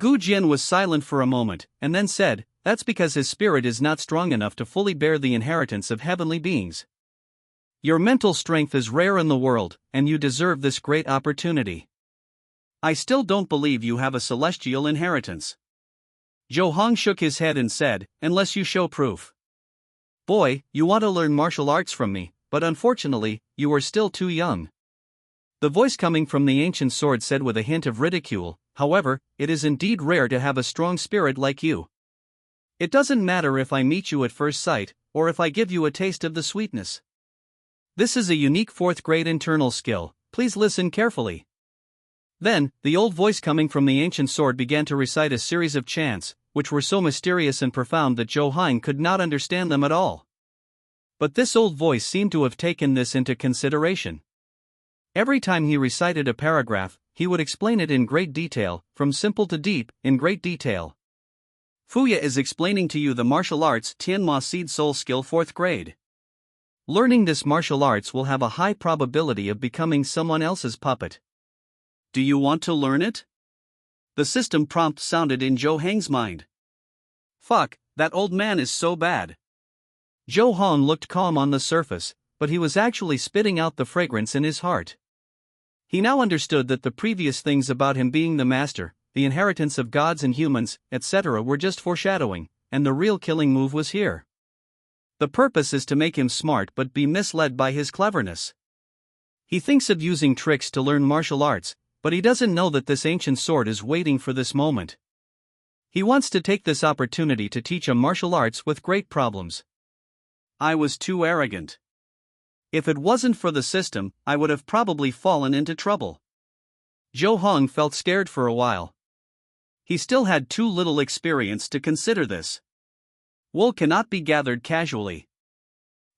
S1: Gu Jian was silent for a moment, and then said, that's because his spirit is not strong enough to fully bear the inheritance of heavenly beings. Your mental strength is rare in the world, and you deserve this great opportunity. I still don't believe you have a celestial inheritance. Zhou Hong shook his head and said, unless you show proof. Boy, you want to learn martial arts from me, but unfortunately, you are still too young. The voice coming from the ancient sword said with a hint of ridicule, however, it is indeed rare to have a strong spirit like you. It doesn't matter if I meet you at first sight, or if I give you a taste of the sweetness. This is a unique 4th grade internal skill, please listen carefully. Then, the old voice coming from the ancient sword began to recite a series of chants, which were so mysterious and profound that Zhou Hong could not understand them at all. But this old voice seemed to have taken this into consideration. Every time he recited a paragraph, he would explain it in great detail, from simple to deep, in great detail. Fuya is explaining to you the martial arts Tianma Seed Soul Skill 4th grade. Learning this martial arts will have a high probability of becoming someone else's puppet. Do you want to learn it? The system prompt sounded in Zhou Hong's mind. Fuck, that old man is so bad. Zhou Hong looked calm on the surface, but he was actually spitting out the fragrance in his heart. He now understood that the previous things about him being the master, the inheritance of gods and humans, etc. were just foreshadowing, and the real killing move was here. The purpose is to make him smart but be misled by his cleverness. He thinks of using tricks to learn martial arts, but he doesn't know that this ancient sword is waiting for this moment. He wants to take this opportunity to teach him martial arts with great problems. I was too arrogant. If it wasn't for the system, I would have probably fallen into trouble. Zhou Hong felt scared for a while. He still had too little experience to consider this. Wool cannot be gathered casually.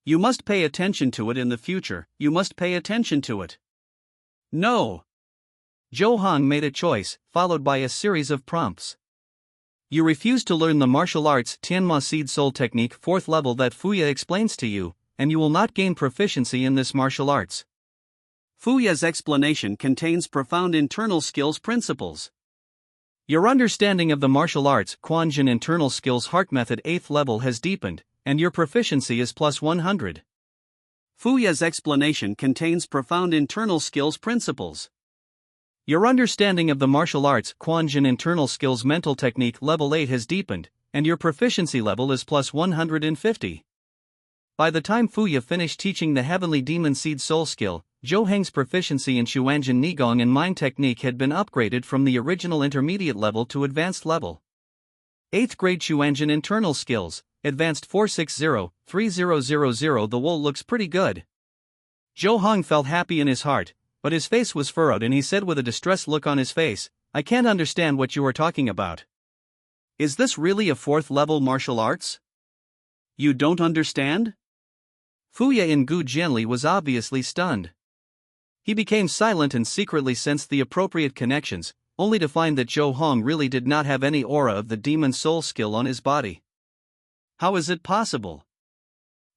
S1: You must pay attention to it in the future, you must pay attention to it. No. Zhou Hong made a choice, followed by a series of prompts. You refuse to learn the martial arts Tianma Seed Soul Technique 4th level that Fuya explains to you, and you will not gain proficiency in this martial arts. Fuya's explanation contains profound internal skills principles. Your understanding of the martial arts Quanjin internal skills heart method 8th level has deepened, and your proficiency is plus 100. Fuya's explanation contains profound internal skills principles. Your understanding of the martial arts Quanjin internal skills mental technique level 8 has deepened, and your proficiency level is plus 150. By the time Fuya finished teaching the Heavenly Demon Seed Soul skill, Zhou Heng's proficiency in Xuanjin Nigong and Mind Technique had been upgraded from the original intermediate level to advanced level. 8th grade Xuanjin internal skills, advanced 460-3000. The wool looks pretty good. Zhou Heng felt happy in his heart, but his face was furrowed and he said with a distressed look on his face, "I can't understand what you are talking about. Is this really a 4th level martial arts? You don't understand?" Fuya in Gu Jianli was obviously stunned. He became silent and secretly sensed the appropriate connections, only to find that Zhou Heng really did not have any aura of the demon soul skill on his body. How is it possible?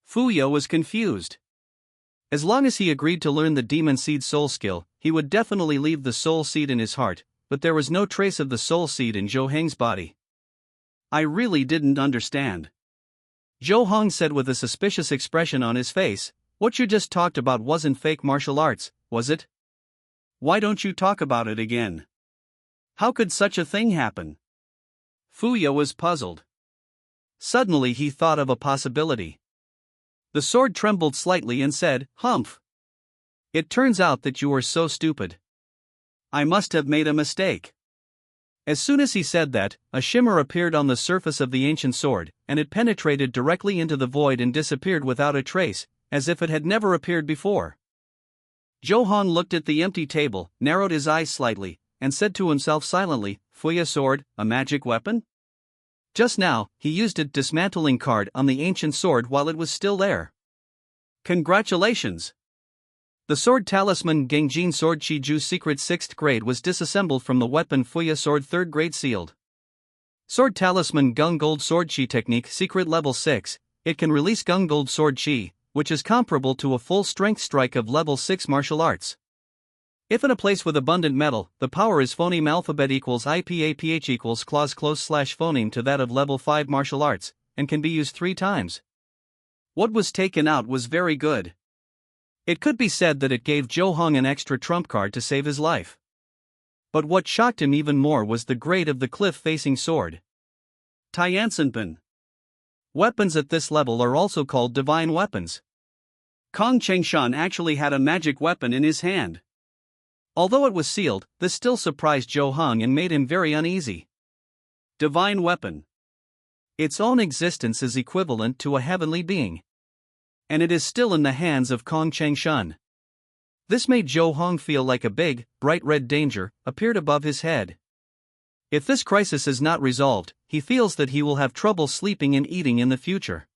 S1: Fuya was confused. As long as he agreed to learn the demon seed soul skill, he would definitely leave the soul seed in his heart, but there was no trace of the soul seed in Zhou Heng's body. I really didn't understand. Zhou Heng said with a suspicious expression on his face, "What you just talked about wasn't fake martial arts, was it? Why don't you talk about it again? How could such a thing happen?" Fuya was puzzled. Suddenly he thought of a possibility. The sword trembled slightly and said, "Humph! It turns out that you are so stupid. I must have made a mistake." As soon as he said that, a shimmer appeared on the surface of the ancient sword, and it penetrated directly into the void and disappeared without a trace, as if it had never appeared before. Zhou Heng looked at the empty table, narrowed his eyes slightly, and said to himself silently, "Fuya sword, a magic weapon?" Just now, he used a dismantling card on the ancient sword while it was still there. Congratulations! The sword talisman Gengjin Sword Qiju Secret 6th grade was disassembled from the weapon Fuya Sword 3rd grade sealed. Sword talisman Gung Gold Sword Qi Technique Secret Level 6, it can release Gung Gold Sword Qi, which is comparable to a full strength strike of Level 6 martial arts. If in a place with abundant metal, the power is phoneme alphabet equals IPAPH equals clause close slash phoneme to that of level 5 martial arts, and can be used 3 times. What was taken out was very good. It could be said that it gave Zhou Heng an extra trump card to save his life. But what shocked him even more was the grade of the cliff-facing sword. Tiansanpan. Weapons at this level are also called divine weapons. Kong Chengshan actually had a magic weapon in his hand. Although it was sealed, this still surprised Zhou Heng and made him very uneasy. Divine weapon. Its own existence is equivalent to a heavenly being. And it is still in the hands of Kong Chengshan. This made Zhou Heng feel like a big, bright red danger appeared above his head. If this crisis is not resolved, he feels that he will have trouble sleeping and eating in the future.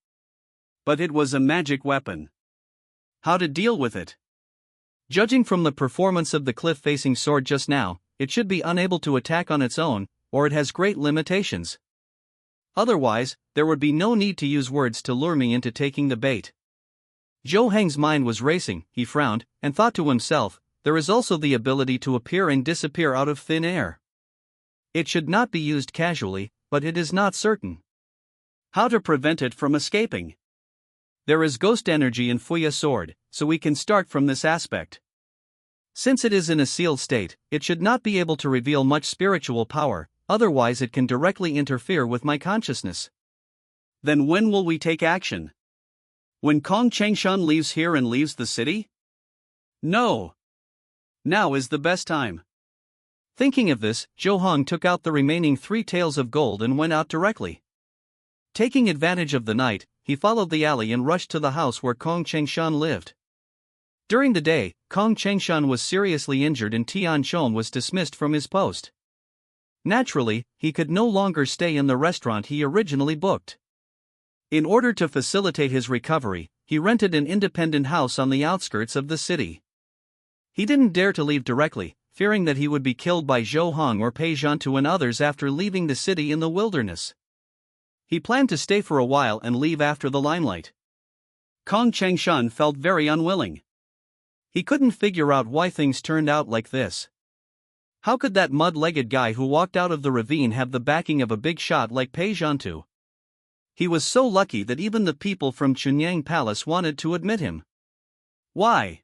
S1: But it was a magic weapon. How to deal with it? Judging from the performance of the cliff-facing sword just now, it should be unable to attack on its own, or it has great limitations. Otherwise, there would be no need to use words to lure me into taking the bait. Zhou Heng's mind was racing, he frowned, and thought to himself, there is also the ability to appear and disappear out of thin air. It should not be used casually, but it is not certain. How to prevent it from escaping? There is ghost energy in Fuya sword, so we can start from this aspect. Since it is in a sealed state, it should not be able to reveal much spiritual power, otherwise it can directly interfere with my consciousness. Then when will we take action? When Kong Chengshan leaves here and leaves the city? No. Now is the best time. Thinking of this, Zhou Heng took out the remaining 3 taels of gold and went out directly. Taking advantage of the night, he followed the alley and rushed to the house where Kong Chengshan lived. During the day, Kong Chengshan was seriously injured and Tian Shon was dismissed from his post. Naturally, he could no longer stay in the restaurant he originally booked. In order to facilitate his recovery, he rented an independent house on the outskirts of the city. He didn't dare to leave directly, fearing that he would be killed by Zhou Heng or Pei Zhantu and others after leaving the city in the wilderness. He planned to stay for a while and leave after the limelight. Kong Chengshan felt very unwilling. He couldn't figure out why things turned out like this. How could that mud-legged guy who walked out of the ravine have the backing of a big shot like Pei Zhantu? He was so lucky that even the people from Chunyang Palace wanted to admit him. Why?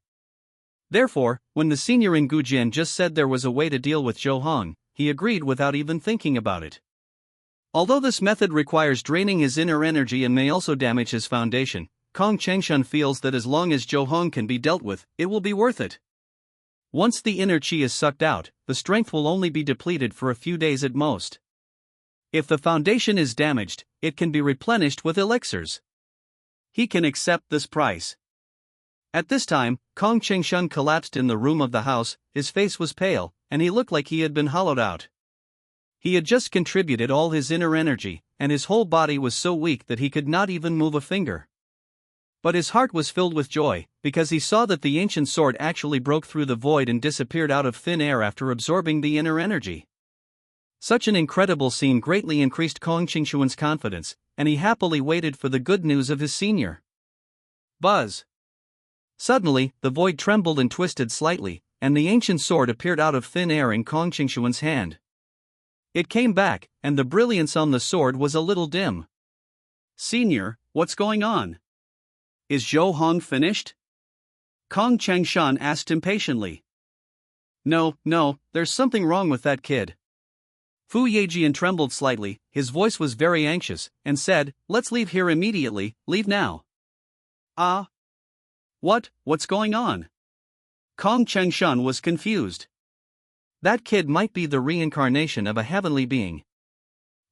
S1: Therefore, when the senior in Gujian just said there was a way to deal with Zhou Heng, he agreed without even thinking about it. Although this method requires draining his inner energy and may also damage his foundation, Kong Chengshun feels that as long as Zhou Hong can be dealt with, it will be worth it. Once the inner qi is sucked out, the strength will only be depleted for a few days at most. If the foundation is damaged, it can be replenished with elixirs. He can accept this price. At this time, Kong Chengshun collapsed in the room of the house. His face was pale, and he looked like he had been hollowed out. He had just contributed all his inner energy, and his whole body was so weak that he could not even move a finger. But his heart was filled with joy, because he saw that the ancient sword actually broke through the void and disappeared out of thin air after absorbing the inner energy. Such an incredible scene greatly increased Kong Chengshun's confidence, and he happily waited for the good news of his senior. Buzz! Suddenly, the void trembled and twisted slightly, and the ancient sword appeared out of thin air in Kong Chengshun's hand. It came back, and the brilliance on the sword was a little dim. Senior, what's going on? Is Zhou Hong finished? Kong Chengshun asked impatiently. No, there's something wrong with that kid. Fu Yejian trembled slightly, his voice was very anxious, and said, "Let's leave here immediately, leave now." Ah? What's going on? Kong Chengshun was confused. That kid might be the reincarnation of a heavenly being.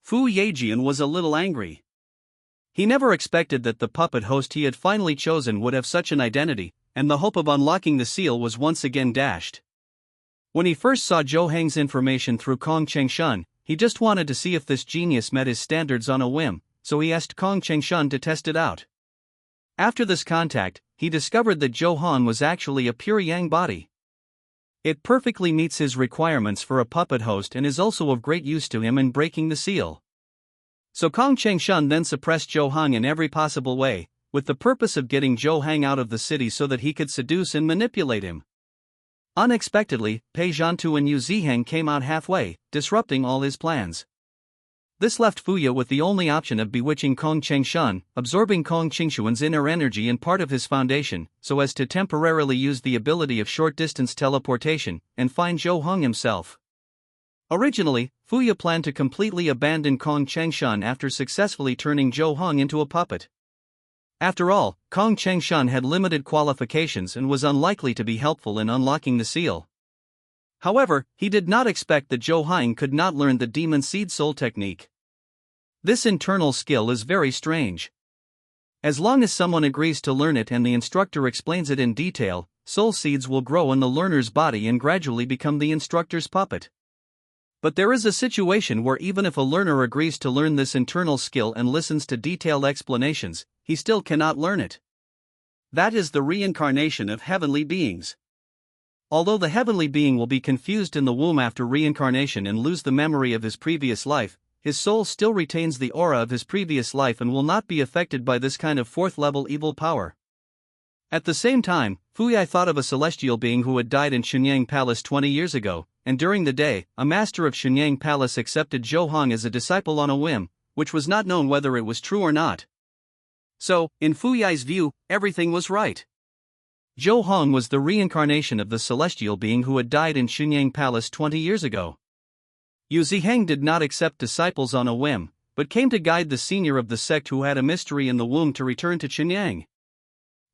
S1: Fu Yejian was a little angry. He never expected that the puppet host he had finally chosen would have such an identity, and the hope of unlocking the seal was once again dashed. When he first saw Zhou Hang's information through Kong Chengshun, he just wanted to see if this genius met his standards on a whim, so he asked Kong Chengshun to test it out. After this contact, he discovered that Zhou Hong was actually a pure yang body. It perfectly meets his requirements for a puppet host and is also of great use to him in breaking the seal. So Kong Chengshun then suppressed Zhou Hong in every possible way, with the purpose of getting Zhou Hang out of the city so that he could seduce and manipulate him. Unexpectedly, Pei Zhantu and Yu Ziheng came out halfway, disrupting all his plans. This left Fuya with the only option of bewitching Kong Chengshun, absorbing Kong Chengshun's inner energy and part of his foundation, so as to temporarily use the ability of short-distance teleportation, and find Zhou Hong himself. Originally, Fuya planned to completely abandon Kong Chengshun after successfully turning Zhou Hong into a puppet. After all, Kong Chengshun had limited qualifications and was unlikely to be helpful in unlocking the seal. However, he did not expect that Zhou Hong could not learn the Demon Seed Soul technique. This internal skill is very strange. As long as someone agrees to learn it and the instructor explains it in detail, soul seeds will grow in the learner's body and gradually become the instructor's puppet. But there is a situation where even if a learner agrees to learn this internal skill and listens to detailed explanations, he still cannot learn it. That is the reincarnation of heavenly beings. Although the heavenly being will be confused in the womb after reincarnation and lose the memory of his previous life, his soul still retains the aura of his previous life and will not be affected by this kind of fourth-level evil power. At the same time, Fuyai thought of a celestial being who had died in Shenyang Palace 20 years ago, and during the day, a master of Shenyang Palace accepted Zhou Hong as a disciple on a whim, which was not known whether it was true or not. So, in Fuyai's view, everything was right. Zhou Hong was the reincarnation of the celestial being who had died in Shenyang Palace 20 years ago. Yu Ziheng did not accept disciples on a whim, but came to guide the senior of the sect who had a mystery in the womb to return to Shenyang.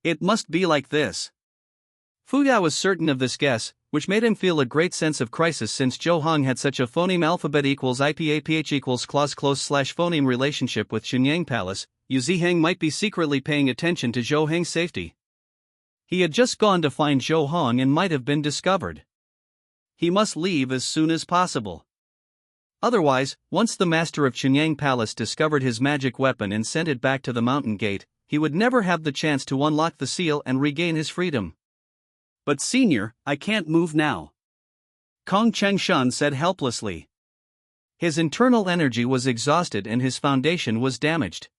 S1: It must be like this. Fuyai was certain of this guess, which made him feel a great sense of crisis since Zhou Hong had such a phoneme alphabet equals IPAPH equals clause close slash phoneme relationship with Shenyang Palace. Yu Ziheng might be secretly paying attention to Zhou Heng's safety. He had just gone to find Zhou Hong and might have been discovered. He must leave as soon as possible. Otherwise, once the master of Shenyang Palace discovered his magic weapon and sent it back to the mountain gate, he would never have the chance to unlock the seal and regain his freedom. But senior, I can't move now. Kong Chengshun said helplessly. His internal energy was exhausted and his foundation was damaged.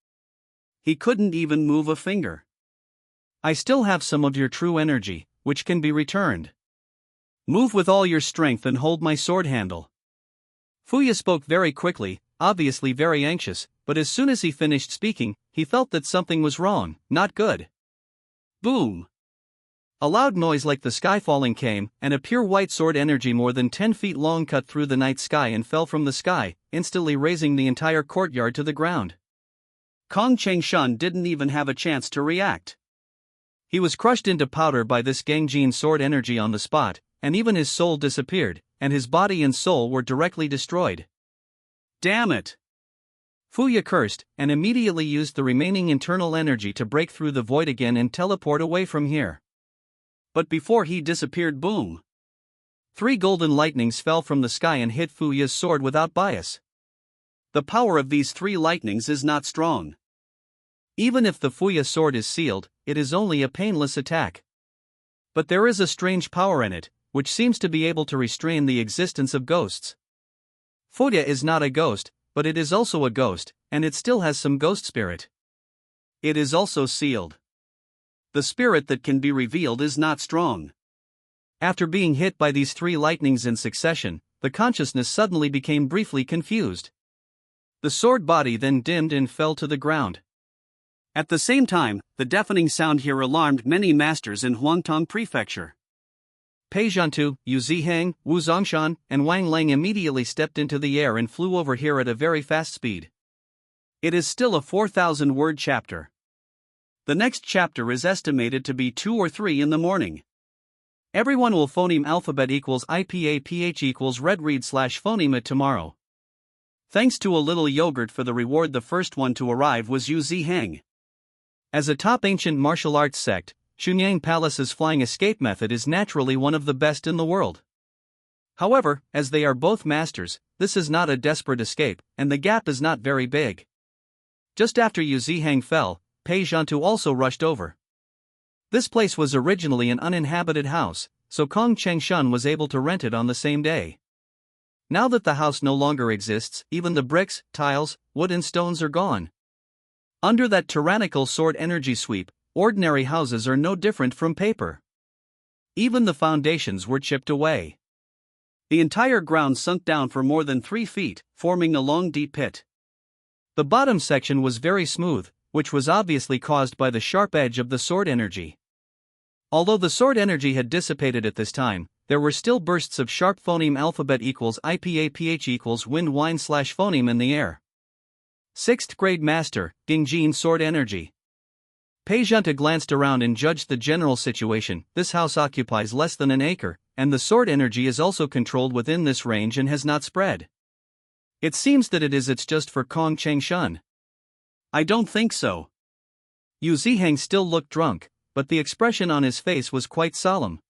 S1: He couldn't even move a finger. I still have some of your true energy, which can be returned. Move with all your strength and hold my sword handle. Fuya spoke very quickly, obviously very anxious, but as soon as he finished speaking, he felt that something was wrong, not good. Boom! A loud noise like the sky falling came, and a pure white sword energy more than 10 feet long cut through the night sky and fell from the sky, instantly raising the entire courtyard to the ground. Kong Chengshun didn't even have a chance to react. He was crushed into powder by this Gangjin sword energy on the spot, and even his soul disappeared, and his body and soul were directly destroyed. Damn it! Fuya cursed, and immediately used the remaining internal energy to break through the void again and teleport away from here. But before he disappeared, boom! 3 golden lightnings fell from the sky and hit Fuya's sword without bias. The power of these 3 lightnings is not strong. Even if the Fuya sword is sealed, it is only a painless attack. But there is a strange power in it, which seems to be able to restrain the existence of ghosts. Fuya is not a ghost, but it is also a ghost, and it still has some ghost spirit. It is also sealed. The spirit that can be revealed is not strong. After being hit by these 3 lightnings in succession, the consciousness suddenly became briefly confused. The sword body then dimmed and fell to the ground. At the same time, the deafening sound here alarmed many masters in Huangtong Prefecture. Pei Zhantu, Yu Ziheng, Wu Zongshan, and Wang Lang immediately stepped into the air and flew over here at a very fast speed. It is still a 4,000-word chapter. The next chapter is estimated to be 2 or 3 in the morning. Everyone will phoneme alphabet equals IPAPH equals red read / phoneme it tomorrow. Thanks to a little yogurt for the reward. The first one to arrive was Yu Ziheng. As a top ancient martial arts sect, Xunyang Palace's flying escape method is naturally one of the best in the world. However, as they are both masters, this is not a desperate escape, and the gap is not very big. Just after Yu Ziheng fell, Pei Zhantu also rushed over. This place was originally an uninhabited house, so Kong Chengshun was able to rent it on the same day. Now that the house no longer exists, even the bricks, tiles, wood and stones are gone. Under that tyrannical sword energy sweep, ordinary houses are no different from paper. Even the foundations were chipped away. The entire ground sunk down for more than 3 feet, forming a long deep pit. The bottom section was very smooth, which was obviously caused by the sharp edge of the sword energy. Although the sword energy had dissipated at this time, there were still bursts of sharp phoneme alphabet equals IPAPH equals wind wine / phoneme in the air. 6th grade master, Gangjin sword energy. Pei Zhantu glanced around and judged the general situation. This house occupies less than an acre, and the sword energy is also controlled within this range and has not spread. It seems that it's just for Kong Chengshun. I don't think so. Yu Ziheng still looked drunk, but the expression on his face was quite solemn.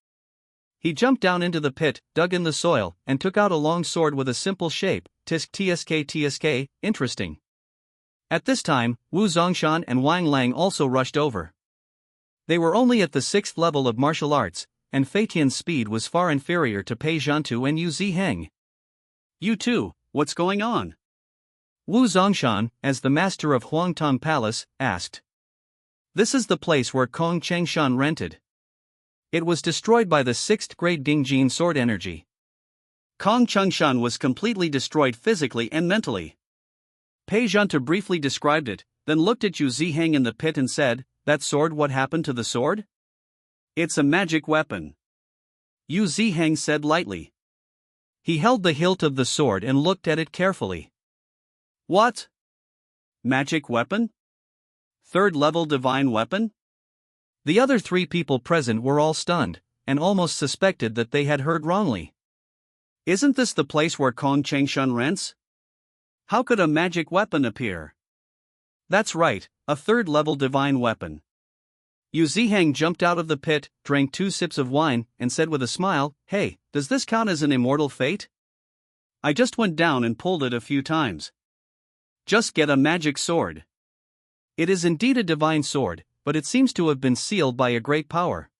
S1: He jumped down into the pit, dug in the soil, and took out a long sword with a simple shape. Tsk, interesting. At this time, Wu Zongshan and Wang Lang also rushed over. They were only at the 6th level of martial arts, and Fei Tian's speed was far inferior to Pei Zhantu and Yu Ziheng. You two, what's going on? Wu Zongshan, as the master of Huangtong Palace, asked. This is the place where Kong Chengshun rented. It was destroyed by the 6th grade Gangjin sword energy. Kong Chengshun was completely destroyed physically and mentally. Pei Zhantu briefly described it, then looked at Yu Ziheng in the pit and said, that sword, what happened to the sword? It's a magic weapon. Yu Ziheng said lightly. He held the hilt of the sword and looked at it carefully. What? Magic weapon? 3rd level divine weapon? The other 3 people present were all stunned, and almost suspected that they had heard wrongly. Isn't this the place where Kong Chengshun rents? How could a magic weapon appear? That's right, a 3rd level divine weapon. Yu Ziheng jumped out of the pit, drank 2 sips of wine, and said with a smile, hey, does this count as an immortal fate? I just went down and pulled it a few times. Just get a magic sword. It is indeed a divine sword, but it seems to have been sealed by a great power.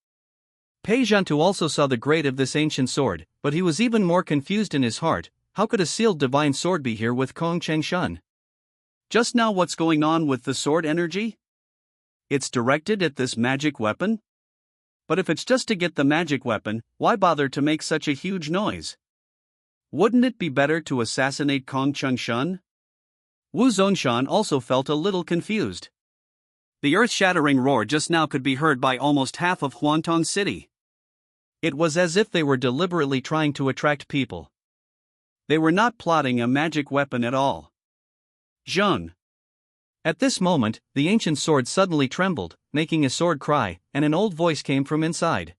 S1: Pei Zhantu also saw the grade of this ancient sword, but he was even more confused in his heart. How could a sealed divine sword be here with Kong Chengshun? Just now, what's going on with the sword energy? It's directed at this magic weapon? But if it's just to get the magic weapon, why bother to make such a huge noise? Wouldn't it be better to assassinate Kong Chengshun? Wu Zongshan also felt a little confused. The earth-shattering roar just now could be heard by almost half of Huangtong City. It was as if they were deliberately trying to attract people. They were not plotting a magic weapon at all. Zheng. At this moment, the ancient sword suddenly trembled, making a sword cry, and an old voice came from inside.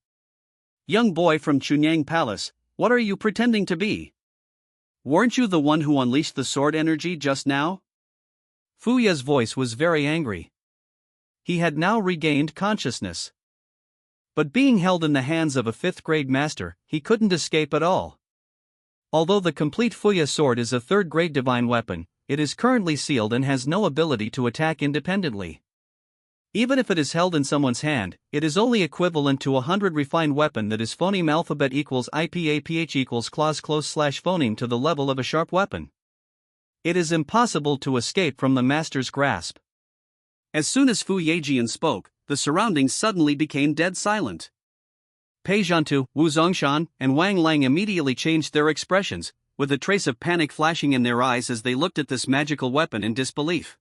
S1: "Young boy from Chunyang Palace, what are you pretending to be? Weren't you the one who unleashed the sword energy just now?" Fuya's voice was very angry. He had now regained consciousness. But being held in the hands of a 5th grade master, he couldn't escape at all. Although the complete Fuya sword is a 3rd grade divine weapon, it is currently sealed and has no ability to attack independently. Even if it is held in someone's hand, it is only equivalent to a 100 refined weapon, that is phoneme alphabet equals IPAPH equals clause close slash phoneme to the level of a sharp weapon. It is impossible to escape from the master's grasp. As soon as Fu Yejian spoke, the surroundings suddenly became dead silent. Pei Zhantu, Wu Zongshan, and Wang Lang immediately changed their expressions, with a trace of panic flashing in their eyes as they looked at this magical weapon in disbelief.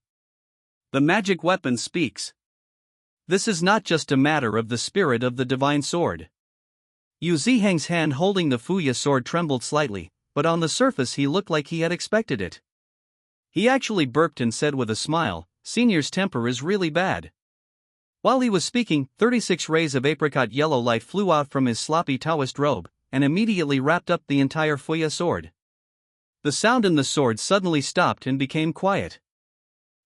S1: The magic weapon speaks. This is not just a matter of the spirit of the divine sword. Yu Ziheng's hand holding the Fuya sword trembled slightly, but on the surface he looked like he had expected it. He actually burped and said with a smile, "Senior's temper is really bad." While he was speaking, 36 rays of apricot yellow light flew out from his sloppy Taoist robe, and immediately wrapped up the entire Fuya sword. The sound in the sword suddenly stopped and became quiet.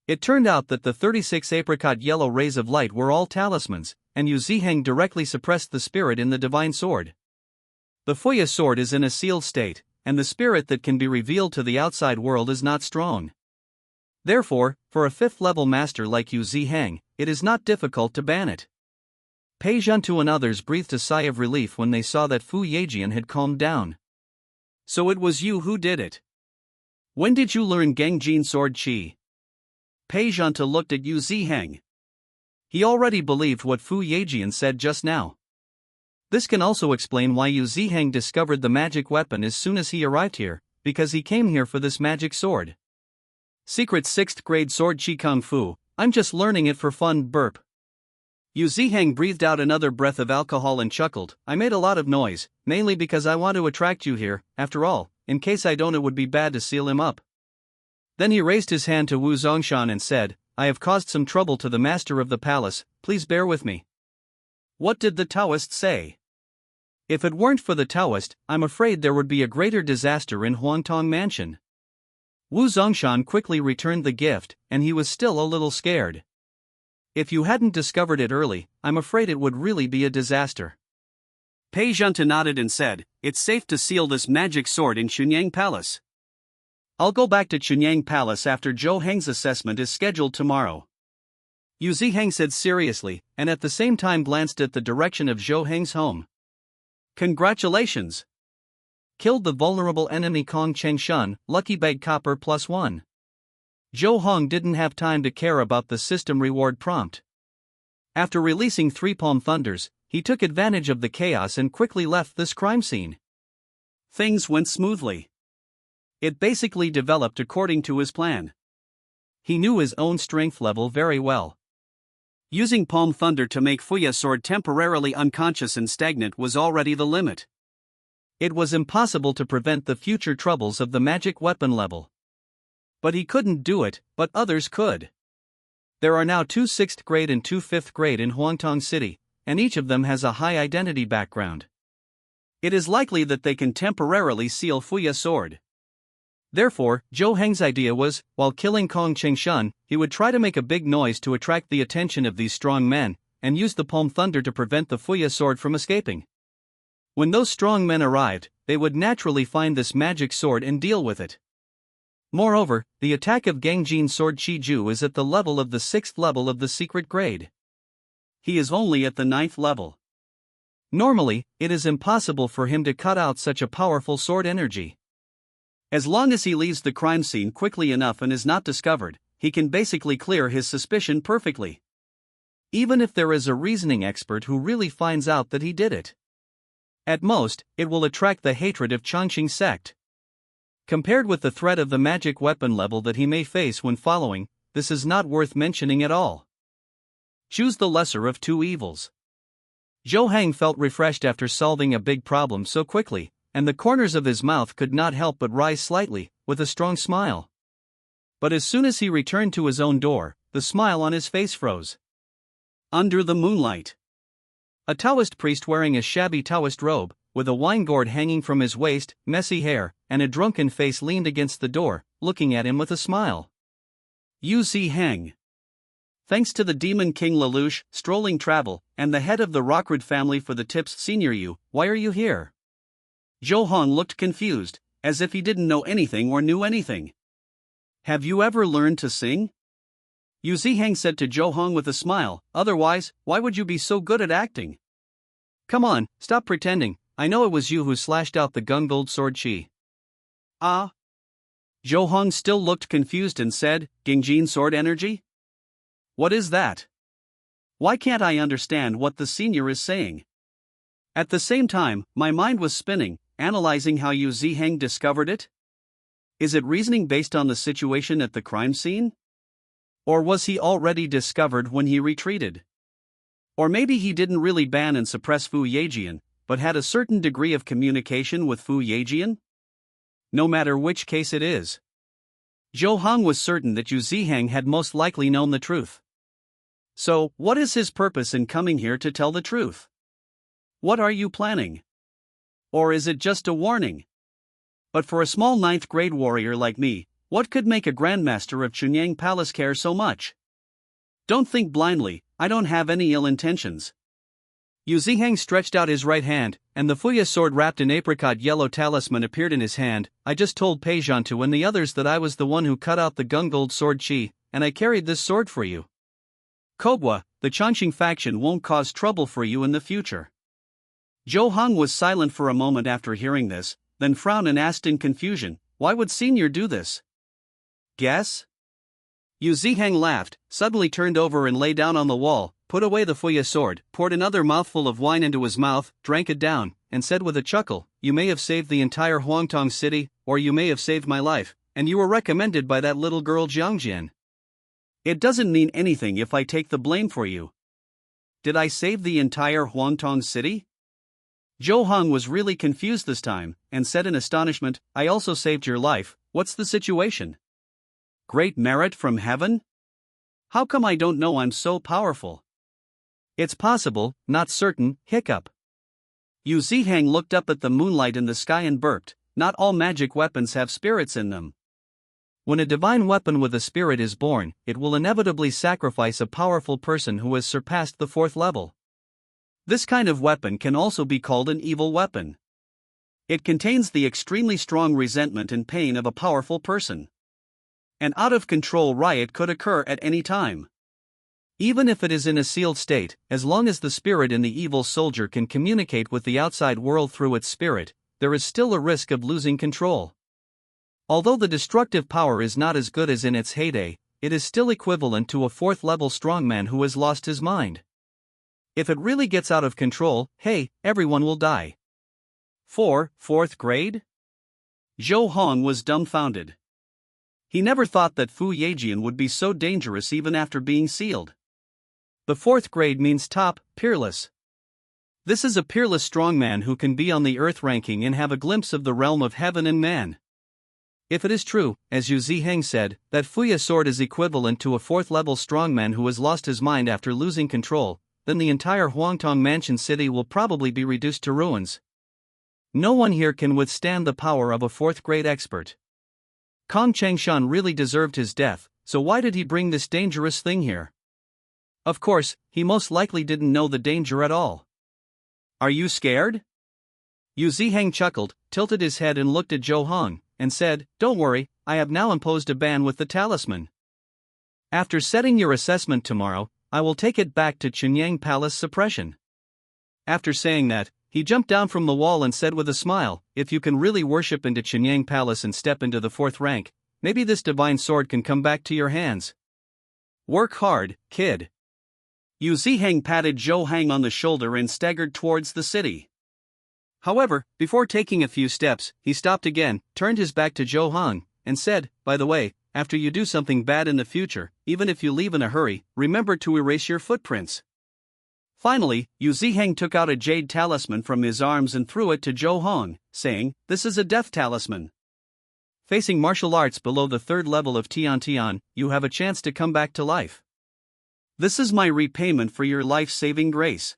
S1: It turned out that the 36 apricot yellow rays of light were all talismans, and Yu Ziheng directly suppressed the spirit in the divine sword. The Fuya sword is in a sealed state, and the spirit that can be revealed to the outside world is not strong. Therefore, for a 5th level master like Yu Ziheng, it is not difficult to ban it. Pei Zhantu and others breathed a sigh of relief when they saw that Fu Yejian had calmed down. "So it was you who did it. When did you learn Gangjin sword chi?" Pei Zhantu looked at Yu Ziheng. He already believed what Fu Yejian said just now. This can also explain why Yu Ziheng discovered the magic weapon as soon as he arrived here, because he came here for this magic sword. Secret 6th grade sword chi kung fu, I'm just learning it for fun. Burp. Yu Ziheng breathed out another breath of alcohol and chuckled. "I made a lot of noise, mainly because I want to attract you here. After all, in case I don't, it would be bad to seal him up." Then he raised his hand to Wu Zongshan and said, "I have caused some trouble to the master of the palace, please bear with me." What did the Taoist say? If it weren't for the Taoist, I'm afraid there would be a greater disaster in Huangtong Mansion. Wu Zongshan quickly returned the gift, and he was still a little scared. If you hadn't discovered it early, I'm afraid it would really be a disaster. Pei Zhantu nodded and said, "It's safe to seal this magic sword in Chunyang Palace. I'll go back to Chunyang Palace after Zhou Heng's assessment is scheduled tomorrow." Yu Ziheng said seriously, and at the same time glanced at the direction of Zhou Heng's home. "Congratulations! Killed the vulnerable enemy Kong Chengshun, lucky bag copper +1. Zhou Hong didn't have time to care about the system reward prompt. After releasing 3 palm thunders, he took advantage of the chaos and quickly left this crime scene. Things went smoothly. It basically developed according to his plan. He knew his own strength level very well. Using palm thunder to make Fuya sword temporarily unconscious and stagnant was already the limit. It was impossible to prevent the future troubles of the magic weapon level. But he couldn't do it, but others could. There are now 2 6th grade and 2 5th grade in Huangtong City, and each of them has a high identity background. It is likely that they can temporarily seal Fuya sword. Therefore, Zhou Heng's idea was, while killing Kong Chengshun, he would try to make a big noise to attract the attention of these strong men, and use the palm thunder to prevent the Fuya sword from escaping. When those strong men arrived, they would naturally find this magic sword and deal with it. Moreover, the attack of Gangjin sword Chi Ju is at the level of the 6th level of the secret grade. He is only at the 9th level. Normally, it is impossible for him to cut out such a powerful sword energy. As long as he leaves the crime scene quickly enough and is not discovered, he can basically clear his suspicion perfectly. Even if there is a reasoning expert who really finds out that he did it. At most, it will attract the hatred of Chongqing sect. Compared with the threat of the magic weapon level that he may face when following, this is not worth mentioning at all. Choose the lesser of 2 evils. Zhou Heng felt refreshed after solving a big problem so quickly, and the corners of his mouth could not help but rise slightly, with a strong smile. But as soon as he returned to his own door, the smile on his face froze. Under the moonlight, a Taoist priest wearing a shabby Taoist robe, with a wine gourd hanging from his waist, messy hair, and a drunken face leaned against the door, looking at him with a smile. Yu Ziheng. Thanks to the Demon King Lelouch, Strolling Travel, and the head of the Rockwood family for the tips, Senior Yu, why are you here? Zhou Hong looked confused, as if he didn't know anything or knew anything. Have you ever learned to sing? Yu Ziheng said to Zhou Hong with a smile, otherwise, why would you be so good at acting? Come on, stop pretending, I know it was you who slashed out the Gungold sword chi. Ah? Zhou Hong still looked confused and said, Gingjin sword energy? What is that? Why can't I understand what the senior is saying? At the same time, my mind was spinning, analyzing how Yu Ziheng discovered it. Is it reasoning based on the situation at the crime scene? Or was he already discovered when he retreated? Or maybe he didn't really ban and suppress Fu Yejian, but had a certain degree of communication with Fu Yejian? No matter which case it is, Zhou Hong was certain that Yu Ziheng had most likely known the truth. So, what is his purpose in coming here to tell the truth? What are you planning? Or is it just a warning? But for a small 9th grade warrior like me, what could make a grandmaster of Chunyang Palace care so much? Don't think blindly, I don't have any ill intentions. Yu Ziheng stretched out his right hand, and the Fuya sword wrapped in apricot yellow talisman appeared in his hand. I just told Pei Zhantu and the others that I was the one who cut out the Gungold sword chi, and I carried this sword for you. Kobwa, the Chongqing faction won't cause trouble for you in the future. Zhou Hong was silent for a moment after hearing this, then frowned and asked in confusion, why would Senior do this? Guess? Yu Ziheng laughed, suddenly turned over and lay down on the wall, put away the Fuya sword, poured another mouthful of wine into his mouth, drank it down, and said with a chuckle, you may have saved the entire Huangtong city, or you may have saved my life, and you were recommended by that little girl Jiangjian. It doesn't mean anything if I take the blame for you. Did I save the entire Huangtong city? Zhou Hong was really confused this time, and said in astonishment, I also saved your life, what's the situation? Great merit from heaven? How come I don't know I'm so powerful? It's possible, not certain, hiccup. Yu Ziheng looked up at the moonlight in the sky and burped, not all magic weapons have spirits in them. When a divine weapon with a spirit is born, it will inevitably sacrifice a powerful person who has surpassed the 4th level. This kind of weapon can also be called an evil weapon. It contains the extremely strong resentment and pain of a powerful person. An out-of-control riot could occur at any time. Even if it is in a sealed state, as long as the spirit in the evil soldier can communicate with the outside world through its spirit, there is still a risk of losing control. Although the destructive power is not as good as in its heyday, it is still equivalent to a 4th-level strongman who has lost his mind. If it really gets out of control, hey, everyone will die. 4th grade? Zhou Hong was dumbfounded. He never thought that Fu Yejian would be so dangerous even after being sealed. The 4th grade means top, peerless. This is a peerless strongman who can be on the earth ranking and have a glimpse of the realm of heaven and man. If it is true, as Yu Ziheng said, that Fuya sword is equivalent to a 4th-level strongman who has lost his mind after losing control, then the entire Huangtong Mansion city will probably be reduced to ruins. No one here can withstand the power of a 4th-grade expert. Kong Changshan really deserved his death, so why did he bring this dangerous thing here? Of course, he most likely didn't know the danger at all. Are you scared? Yu Ziheng chuckled, tilted his head and looked at Zhou Hong, and said, don't worry, I have now imposed a ban with the talisman. After setting your assessment tomorrow, I will take it back to Chunyang Palace suppression. After saying that, he jumped down from the wall and said with a smile, if you can really worship into Chunyang Palace and step into the 4th rank, maybe this divine sword can come back to your hands. Work hard, kid. Yu Ziheng patted Zhou Hong on the shoulder and staggered towards the city. However, before taking a few steps, he stopped again, turned his back to Zhou Hong, and said, by the way, after you do something bad in the future, even if you leave in a hurry, remember to erase your footprints. Finally, Yu Ziheng took out a jade talisman from his arms and threw it to Zhou Hong, saying, this is a death talisman. Facing martial arts below the 3rd level of Tian Tian, you have a chance to come back to life. This is my repayment for your life-saving grace.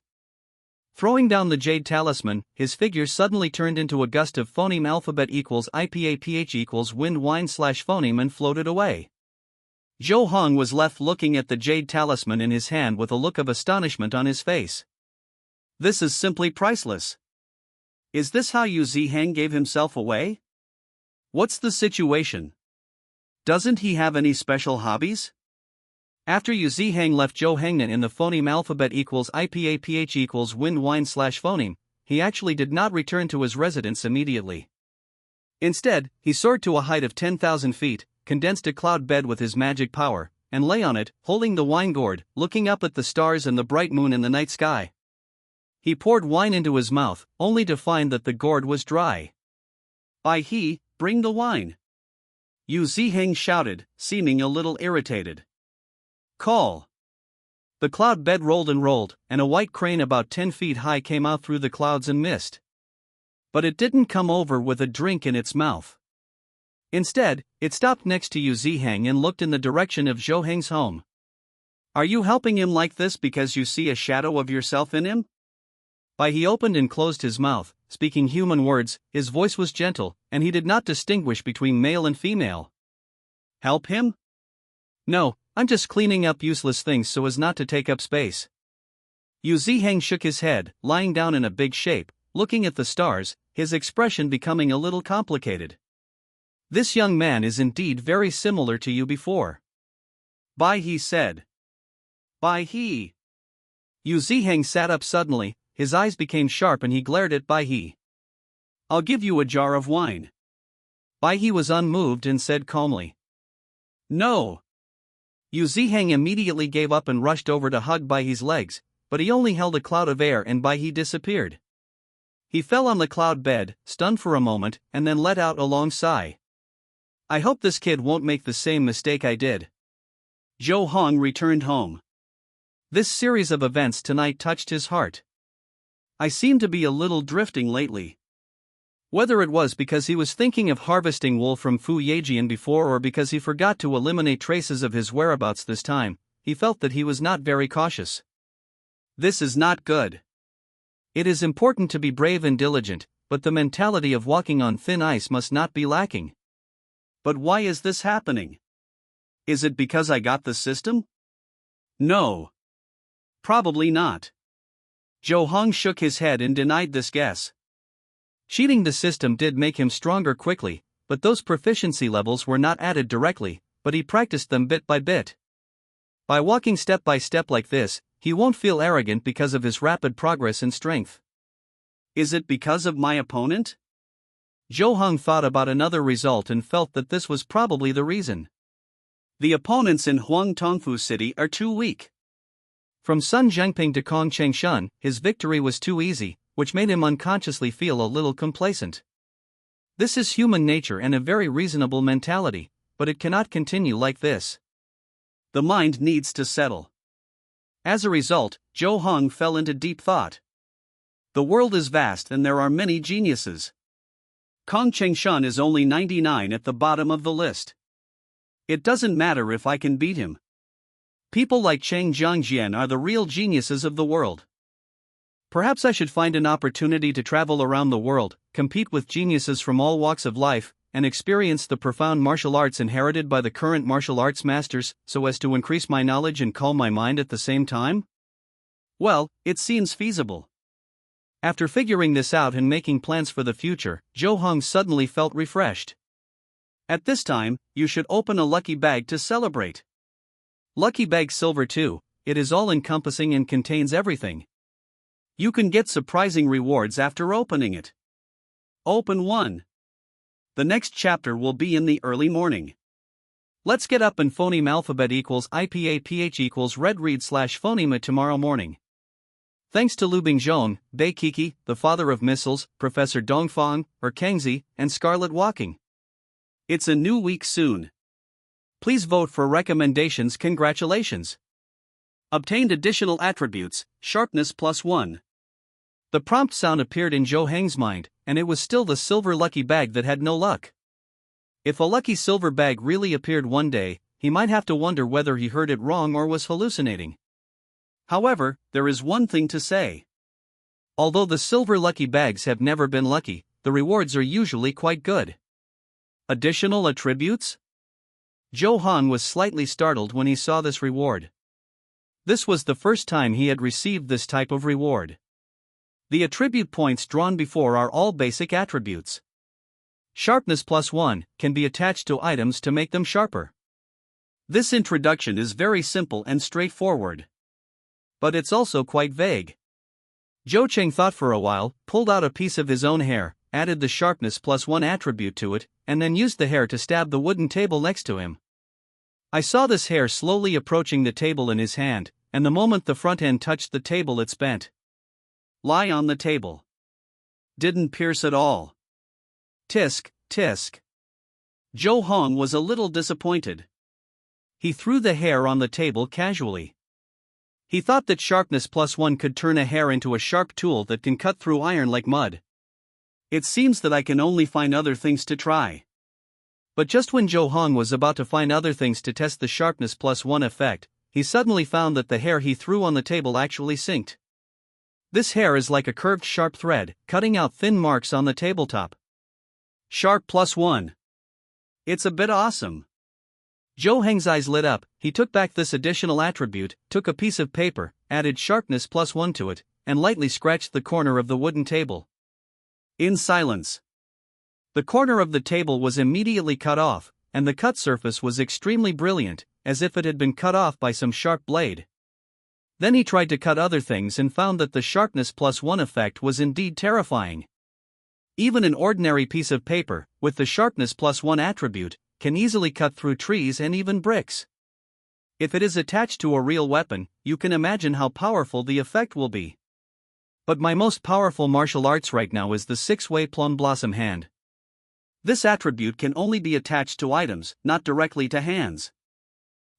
S1: Throwing down the jade talisman, his figure suddenly turned into a gust of phoneme alphabet equals IPAPH equals wind wine slash phoneme and floated away. Zhou Hong was left looking at the jade talisman in his hand with a look of astonishment on his face. This is simply priceless. Is this how Yu Ziheng gave himself away? What's the situation? Doesn't he have any special hobbies? After Yu Ziheng left Zhou Hengnan in the phoneme alphabet equals IPAPH equals wind wine slash phoneme, he actually did not return to his residence immediately. Instead, he soared to a height of 10,000 feet, condensed a cloud bed with his magic power, and lay on it, holding the wine gourd, looking up at the stars and the bright moon in the night sky. He poured wine into his mouth, only to find that the gourd was dry. Bai He, bring the wine! Yu Ziheng shouted, seeming a little irritated. Call! The cloud bed rolled, and a white crane about 10 feet high came out through the clouds and mist. But it didn't come over with a drink in its mouth. Instead, it stopped next to Yu Ziheng and looked in the direction of Zhou Heng's home. Are you helping him like this because you see a shadow of yourself in him? Bai He opened and closed his mouth, speaking human words. His voice was gentle, and he did not distinguish between male and female. Help him? No, I'm just cleaning up useless things so as not to take up space. Yu Ziheng shook his head, lying down in a big shape, looking at the stars, his expression becoming a little complicated. This young man is indeed very similar to you before. Bai He said. Bai He. Yu Ziheng sat up suddenly, his eyes became sharp and he glared at Bai He. I'll give you a jar of wine. Bai He was unmoved and said calmly. No. Yu Ziheng immediately gave up and rushed over to hug Bai He's legs, but he only held a cloud of air and Bai He disappeared. He fell on the cloud bed, stunned for a moment, and then let out a long sigh. I hope this kid won't make the same mistake I did. Zhou Hong returned home. This series of events tonight touched his heart. I seem to be a little drifting lately. Whether it was because he was thinking of harvesting wool from Fu Yejian before or because he forgot to eliminate traces of his whereabouts this time, he felt that he was not very cautious. This is not good. It is important to be brave and diligent, but the mentality of walking on thin ice must not be lacking. But why is this happening? Is it because I got the system? No. Probably not. Zhou Hong shook his head and denied this guess. Cheating the system did make him stronger quickly, but those proficiency levels were not added directly, but he practiced them bit by bit. By walking step by step like this, he won't feel arrogant because of his rapid progress in strength. Is it because of my opponent? Zhou Hong thought about another result and felt that this was probably the reason. The opponents in Huang Tongfu City are too weak. From Sun Zhengping to Kong Chengshan, his victory was too easy, which made him unconsciously feel a little complacent. This is human nature and a very reasonable mentality, but it cannot continue like this. The mind needs to settle. As a result, Zhou Hong fell into deep thought. The world is vast and there are many geniuses. Kong Chengshan is only 99 at the bottom of the list. It doesn't matter if I can beat him. People like Cheng Zhangjian are the real geniuses of the world. Perhaps I should find an opportunity to travel around the world, compete with geniuses from all walks of life, and experience the profound martial arts inherited by the current martial arts masters, so as to increase my knowledge and calm my mind at the same time? Well, it seems feasible. After figuring this out and making plans for the future, Zhou Hong suddenly felt refreshed. At this time, you should open a lucky bag to celebrate. Lucky bag silver 2, it is all-encompassing and contains everything. You can get surprising rewards after opening it. Open 1. The next chapter will be in the early morning. Let's get up and phoneme alphabet equals IPAPH equals red read slash phoneme tomorrow morning. Thanks to Lu Bingzhong, Bei Kiki, the father of missiles, Professor Dongfang, or Kangzi, and Scarlet Walking. It's a new week soon. Please vote for recommendations. Congratulations. Obtained additional attributes, sharpness +1. The prompt sound appeared in Zhou Heng's mind, and it was still the silver lucky bag that had no luck. If a lucky silver bag really appeared one day, he might have to wonder whether he heard it wrong or was hallucinating. However, there is one thing to say. Although the silver lucky bags have never been lucky, the rewards are usually quite good. Additional attributes? Joe Hong was slightly startled when he saw this reward. This was the first time he had received this type of reward. The attribute points drawn before are all basic attributes. Sharpness +1 can be attached to items to make them sharper. This introduction is very simple and straightforward. But it's also quite vague. Zhou Cheng thought for a while, pulled out a piece of his own hair, added the sharpness +1 attribute to it, and then used the hair to stab the wooden table next to him. I saw this hair slowly approaching the table in his hand, and the moment the front end touched the table it bent. Lie on the table. Didn't pierce at all. Tisk, tisk. Zhou Hong was a little disappointed. He threw the hair on the table casually. He thought that sharpness +1 could turn a hair into a sharp tool that can cut through iron like mud. It seems that I can only find other things to try. But just when Zhou Hong was about to find other things to test the sharpness +1 effect, he suddenly found that the hair he threw on the table actually synced. This hair is like a curved sharp thread, cutting out thin marks on the tabletop. Sharp +1. It's a bit awesome. Zhou Heng's eyes lit up. He took back this additional attribute, took a piece of paper, added sharpness +1 to it, and lightly scratched the corner of the wooden table. In silence. The corner of the table was immediately cut off, and the cut surface was extremely brilliant, as if it had been cut off by some sharp blade. Then he tried to cut other things and found that the sharpness +1 effect was indeed terrifying. Even an ordinary piece of paper, with the sharpness +1 attribute, can easily cut through trees and even bricks. If it is attached to a real weapon, you can imagine how powerful the effect will be. But my most powerful martial arts right now is the 6-way plum blossom hand. This attribute can only be attached to items, not directly to hands.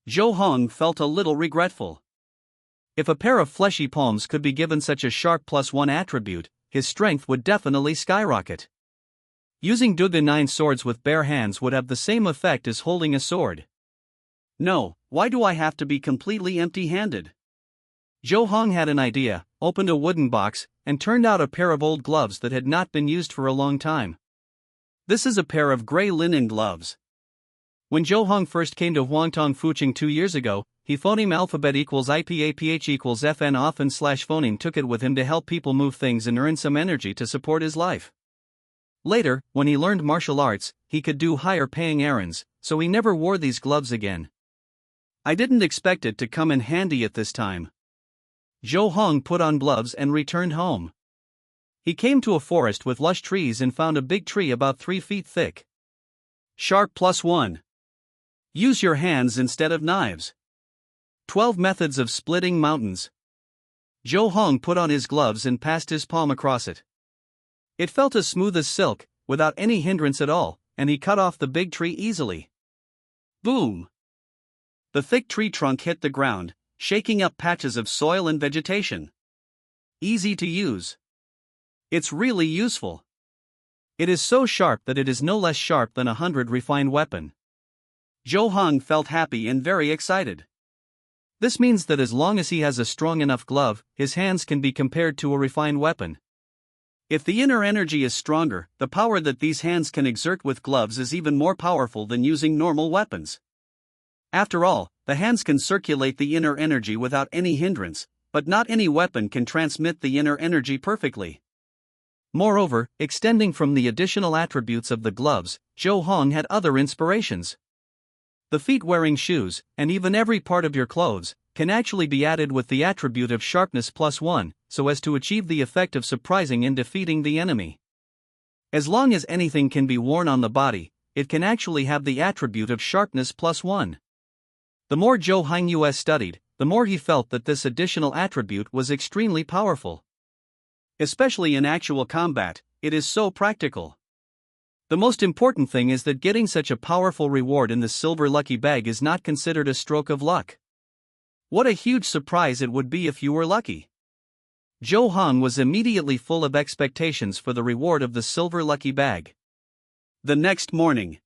S1: Zhou Hong felt a little regretful. If a pair of fleshy palms could be given such a sharp +1 attribute, his strength would definitely skyrocket. Using Duga 9 swords with bare hands would have the same effect as holding a sword. No, why do I have to be completely empty-handed? Zhou Hong had an idea, opened a wooden box, and turned out a pair of old gloves that had not been used for a long time. This is a pair of gray linen gloves. When Zhou Hong first came to Huangtong Fuching 2 years ago, he phoneme alphabet equals IPAPH equals FN often / phoneme took it with him to help people move things and earn some energy to support his life. Later, when he learned martial arts, he could do higher-paying errands, so he never wore these gloves again. I didn't expect it to come in handy at this time. Zhou Hong put on gloves and returned home. He came to a forest with lush trees and found a big tree about 3 feet thick. Sharp +1. Use your hands instead of knives. 12 methods of splitting mountains. Zhou Hong put on his gloves and passed his palm across it. It felt as smooth as silk, without any hindrance at all, and he cut off the big tree easily. Boom! The thick tree trunk hit the ground, shaking up patches of soil and vegetation. Easy to use. It's really useful. It is so sharp that it is no less sharp than 100 refined weapon. Zhou Hong felt happy and very excited. This means that as long as he has a strong enough glove, his hands can be compared to a refined weapon. If the inner energy is stronger, the power that these hands can exert with gloves is even more powerful than using normal weapons. After all, the hands can circulate the inner energy without any hindrance, but not any weapon can transmit the inner energy perfectly. Moreover, extending from the additional attributes of the gloves, Zhou Hong had other inspirations. The feet wearing shoes, and even every part of your clothes, can actually be added with the attribute of sharpness +1, so as to achieve the effect of surprising and defeating the enemy. As long as anything can be worn on the body, it can actually have the attribute of sharpness +1. The more Zhou Hong studied, the more he felt that this additional attribute was extremely powerful. Especially in actual combat, it is so practical. The most important thing is that getting such a powerful reward in the silver lucky bag is not considered a stroke of luck. What a huge surprise it would be if you were lucky. Zhou Hong was immediately full of expectations for the reward of the silver lucky bag. The next morning,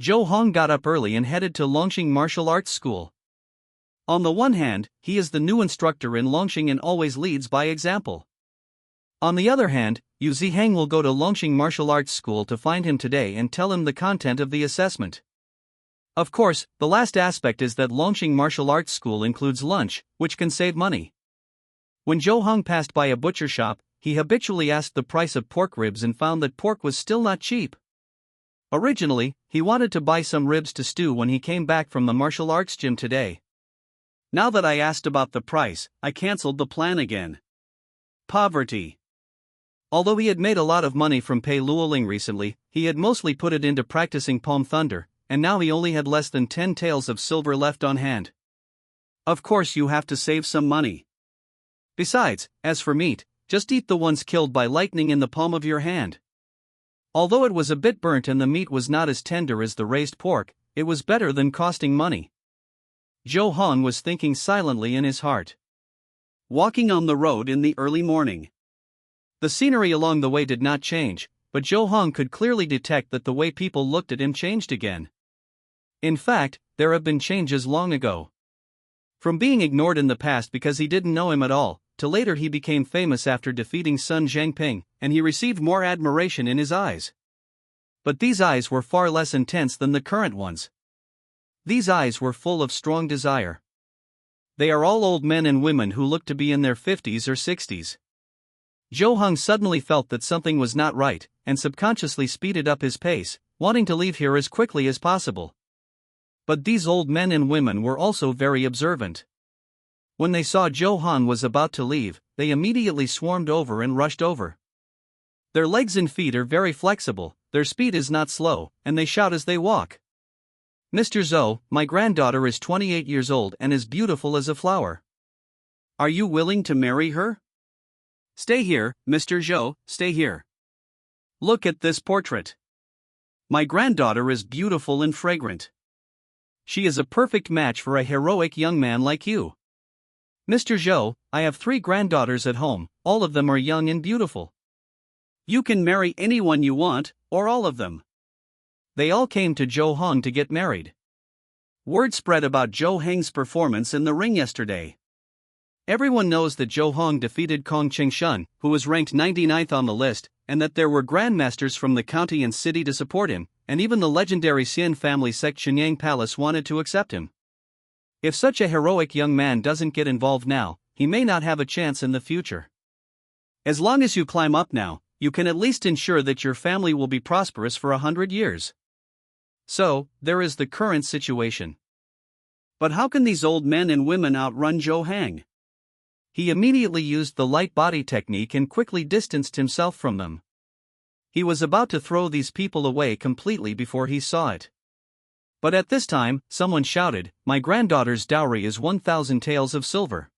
S1: Zhou Hong got up early and headed to Longxing Martial Arts School. On the one hand, he is the new instructor in Longxing and always leads by example. On the other hand, Yu Ziheng will go to Longxing Martial Arts School to find him today and tell him the content of the assessment. Of course, the last aspect is that Longxing Martial Arts School includes lunch, which can save money. When Zhou Hong passed by a butcher shop, he habitually asked the price of pork ribs and found that pork was still not cheap. Originally, he wanted to buy some ribs to stew when he came back from the martial arts gym today. Now that I asked about the price, I cancelled the plan again. Poverty. Although he had made a lot of money from Pei Luoling recently, he had mostly put it into practicing Palm Thunder, and now he only had less than 10 taels of silver left on hand. Of course you have to save some money. Besides, as for meat, just eat the ones killed by lightning in the palm of your hand. Although it was a bit burnt and the meat was not as tender as the raised pork, it was better than costing money. Zhou Hong was thinking silently in his heart. Walking on the road in the early morning. The scenery along the way did not change, but Zhou Hong could clearly detect that the way people looked at him changed again. In fact, there have been changes long ago. From being ignored in the past because he didn't know him at all, to later he became famous after defeating Sun Zhangping, and he received more admiration in his eyes. But these eyes were far less intense than the current ones. These eyes were full of strong desire. They are all old men and women who look to be in their 50s or 60s. Zhou Hong suddenly felt that something was not right, and subconsciously speeded up his pace, wanting to leave here as quickly as possible. But these old men and women were also very observant. When they saw Zhou Hong was about to leave, they immediately swarmed over and rushed over. Their legs and feet are very flexible, their speed is not slow, and they shout as they walk. Mr. Zhou, my granddaughter is 28 years old and as beautiful as a flower. Are you willing to marry her? Stay here, Mr. Zhou, stay here. Look at this portrait. My granddaughter is beautiful and fragrant. She is a perfect match for a heroic young man like you. Mr. Zhou, I have 3 granddaughters at home, all of them are young and beautiful. You can marry anyone you want, or all of them. They all came to Zhou Hong to get married. Word spread about Zhou Heng's performance in the ring yesterday. Everyone knows that Zhou Hong defeated Kong Qingshun, who was ranked 99th on the list, and that there were grandmasters from the county and city to support him, and even the legendary Xian family sect Chunyang Palace wanted to accept him. If such a heroic young man doesn't get involved now, he may not have a chance in the future. As long as you climb up now, you can at least ensure that your family will be prosperous for 100 years. So, there is the current situation. But how can these old men and women outrun Zhou Heng? He immediately used the light body technique and quickly distanced himself from them. He was about to throw these people away completely before he saw it. But at this time, someone shouted, "My granddaughter's dowry is 1,000 taels of silver.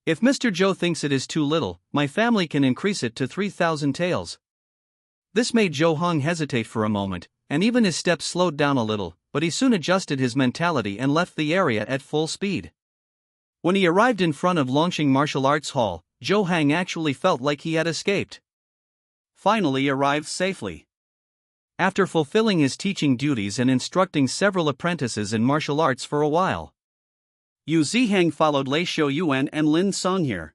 S1: If Mr. Zhou thinks it is too little, my family can increase it to 3,000 taels." This made Zhou Hong hesitate for a moment, and even his steps slowed down a little, but he soon adjusted his mentality and left the area at full speed. When he arrived in front of Longxing Martial Arts Hall, Zhou Heng actually felt like he had escaped. Finally arrived safely. After fulfilling his teaching duties and instructing several apprentices in martial arts for a while, Yu Ziheng followed Lei Shouyuan and Lin Songhe.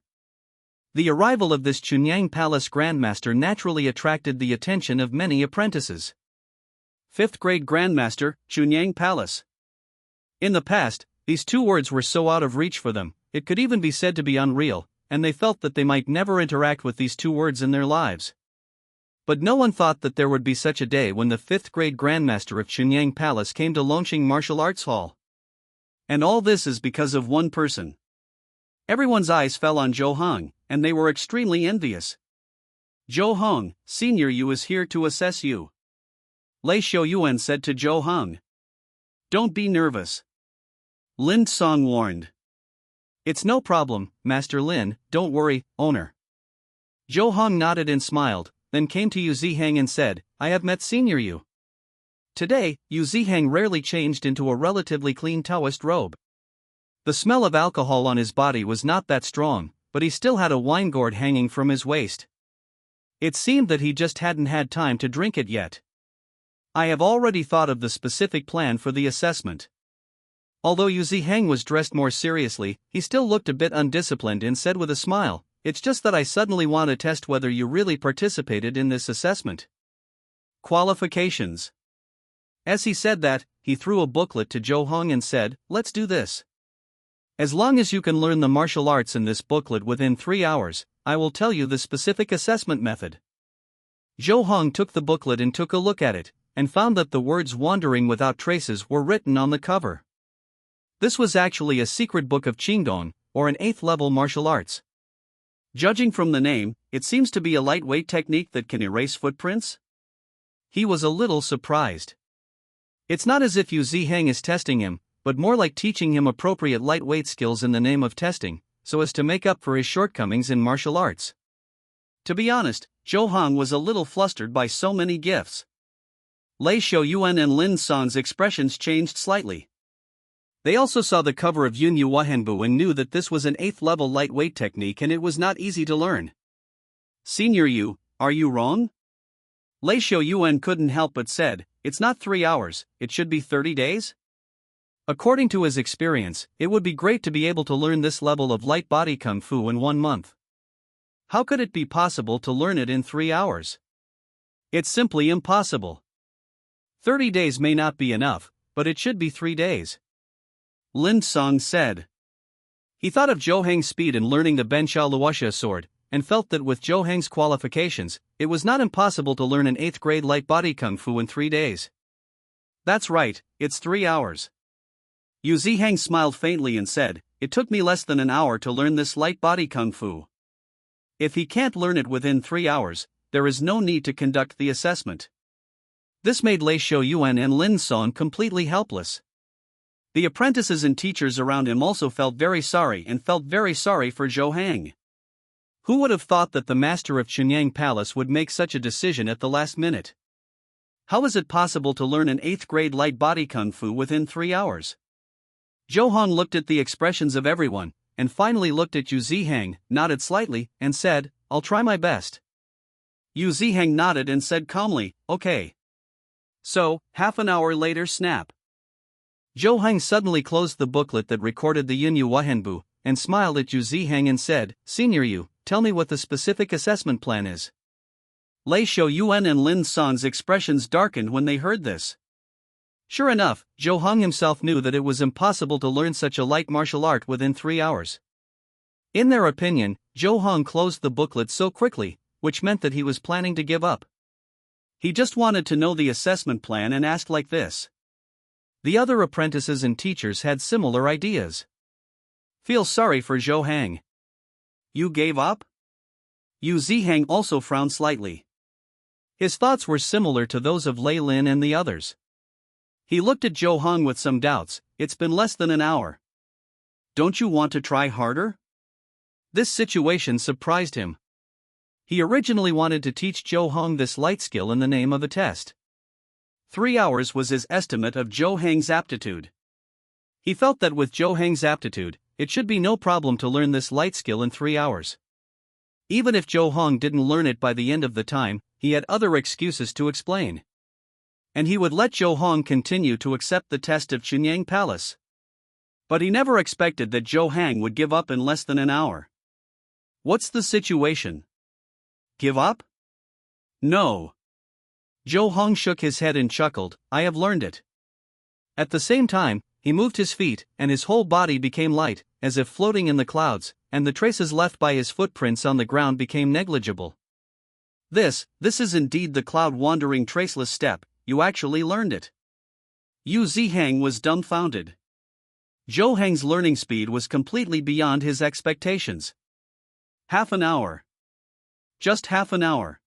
S1: The arrival of this Chunyang Palace Grandmaster naturally attracted the attention of many apprentices. 5th grade Grandmaster, Chunyang Palace. In the past, these 2 words were so out of reach for them, it could even be said to be unreal, and they felt that they might never interact with these 2 words in their lives. But no one thought that there would be such a day when the 5th grade Grandmaster of Chunyang Palace came to Longxing Martial Arts Hall. And all this is because of one person. Everyone's eyes fell on Zhou Hong, and they were extremely envious. "Zhou Hong, Senior Yu is here to assess you," Lei Shouyuan said to Zhou Hong. "Don't be nervous," Lin Song warned. "It's no problem, Master Lin, don't worry, owner." Zhou Hong nodded and smiled, then came to Yu Ziheng and said, "I have met Senior Yu." Today, Yu Ziheng rarely changed into a relatively clean Taoist robe. The smell of alcohol on his body was not that strong, but he still had a wine gourd hanging from his waist. It seemed that he just hadn't had time to drink it yet. "I have already thought of the specific plan for the assessment. Although Yu Ziheng was dressed more seriously, he still looked a bit undisciplined and said with a smile, "It's just that I suddenly want to test whether you really participated in this assessment." Qualifications. As he said that, he threw a booklet to Zhou Hong and said, "Let's do this. As long as you can learn the martial arts in this booklet within 3 hours, I will tell you the specific assessment method." Zhou Hong took the booklet and took a look at it, and found that the words "wandering without traces" were written on the cover. This was actually a secret book of Qingdong, or an 8th level martial arts. Judging from the name, it seems to be a lightweight technique that can erase footprints? He was a little surprised. It's not as if Yu Ziheng is testing him, but more like teaching him appropriate lightweight skills in the name of testing, so as to make up for his shortcomings in martial arts. To be honest, Zhou Hong was a little flustered by so many gifts. Lei Shouyuan and Lin Song's expressions changed slightly. They also saw the cover of Yunyu Wahenbu and knew that this was an 8th level lightweight technique and it was not easy to learn. "Senior Yu, are you wrong?" Lei Shouyuan couldn't help but said, "It's not 3 hours, it should be 30 days? According to his experience, it would be great to be able to learn this level of light body kung fu in 1 month. How could it be possible to learn it in 3 hours? It's simply impossible. 30 days may not be enough, but it should be 3 days. Lin Song said. He thought of Zhou Heng's speed in learning the Benxia Luoxia sword, and felt that with Zhou Heng's qualifications, it was not impossible to learn an 8th grade light body kung fu in 3 days. That's right, it's 3 hours. Yu Ziheng smiled faintly and said, "It took me less than an hour to learn this light body kung fu. If he can't learn it within 3 hours, there is no need to conduct the assessment." This made Lei Shouyuan and Lin Song completely helpless. The apprentices and teachers around him also felt very sorry for Zhou Heng. Who would have thought that the master of Chunyang Palace would make such a decision at the last minute? How is it possible to learn an 8th grade light body kung fu within 3 hours? Zhou Hong looked at the expressions of everyone, and finally looked at Yu Ziheng, nodded slightly, and said, "I'll try my best." Yu Ziheng nodded and said calmly, "Okay." So, half an hour later snap. Zhou Heng suddenly closed the booklet that recorded the Yunyu Wahenbu, and smiled at Yu Ziheng and said, "Senior Yu, tell me what the specific assessment plan is." Lei Shouyuan and Lin Song's expressions darkened when they heard this. Sure enough, Zhou Hong himself knew that it was impossible to learn such a light martial art within 3 hours. In their opinion, Zhou Hong closed the booklet so quickly, which meant that he was planning to give up. He just wanted to know the assessment plan and asked like this. The other apprentices and teachers had similar ideas. Feel sorry for Zhou Heng. You gave up? Yu Ziheng also frowned slightly. His thoughts were similar to those of Lei Lin and the others. He looked at Zhou Hong with some doubts. It's been less than an hour. Don't you want to try harder? This situation surprised him. He originally wanted to teach Zhou Hong this light skill in the name of a test. 3 hours was his estimate of Zhou Heng's aptitude. He felt that with Zhou Heng's aptitude, it should be no problem to learn this light skill in 3 hours. Even if Zhou Hong didn't learn it by the end of the time, he had other excuses to explain. And he would let Zhou Hong continue to accept the test of Chunyang Palace. But he never expected that Zhou Heng would give up in less than an hour. What's the situation? Give up? No. Zhou Hong shook his head and chuckled, "I have learned it." At the same time, he moved his feet, and his whole body became light, as if floating in the clouds, and the traces left by his footprints on the ground became negligible. This is indeed the cloud-wandering traceless step. You actually learned it. Yu Ziheng was dumbfounded. Zhou Heng's learning speed was completely beyond his expectations. Half an hour. Just half an hour.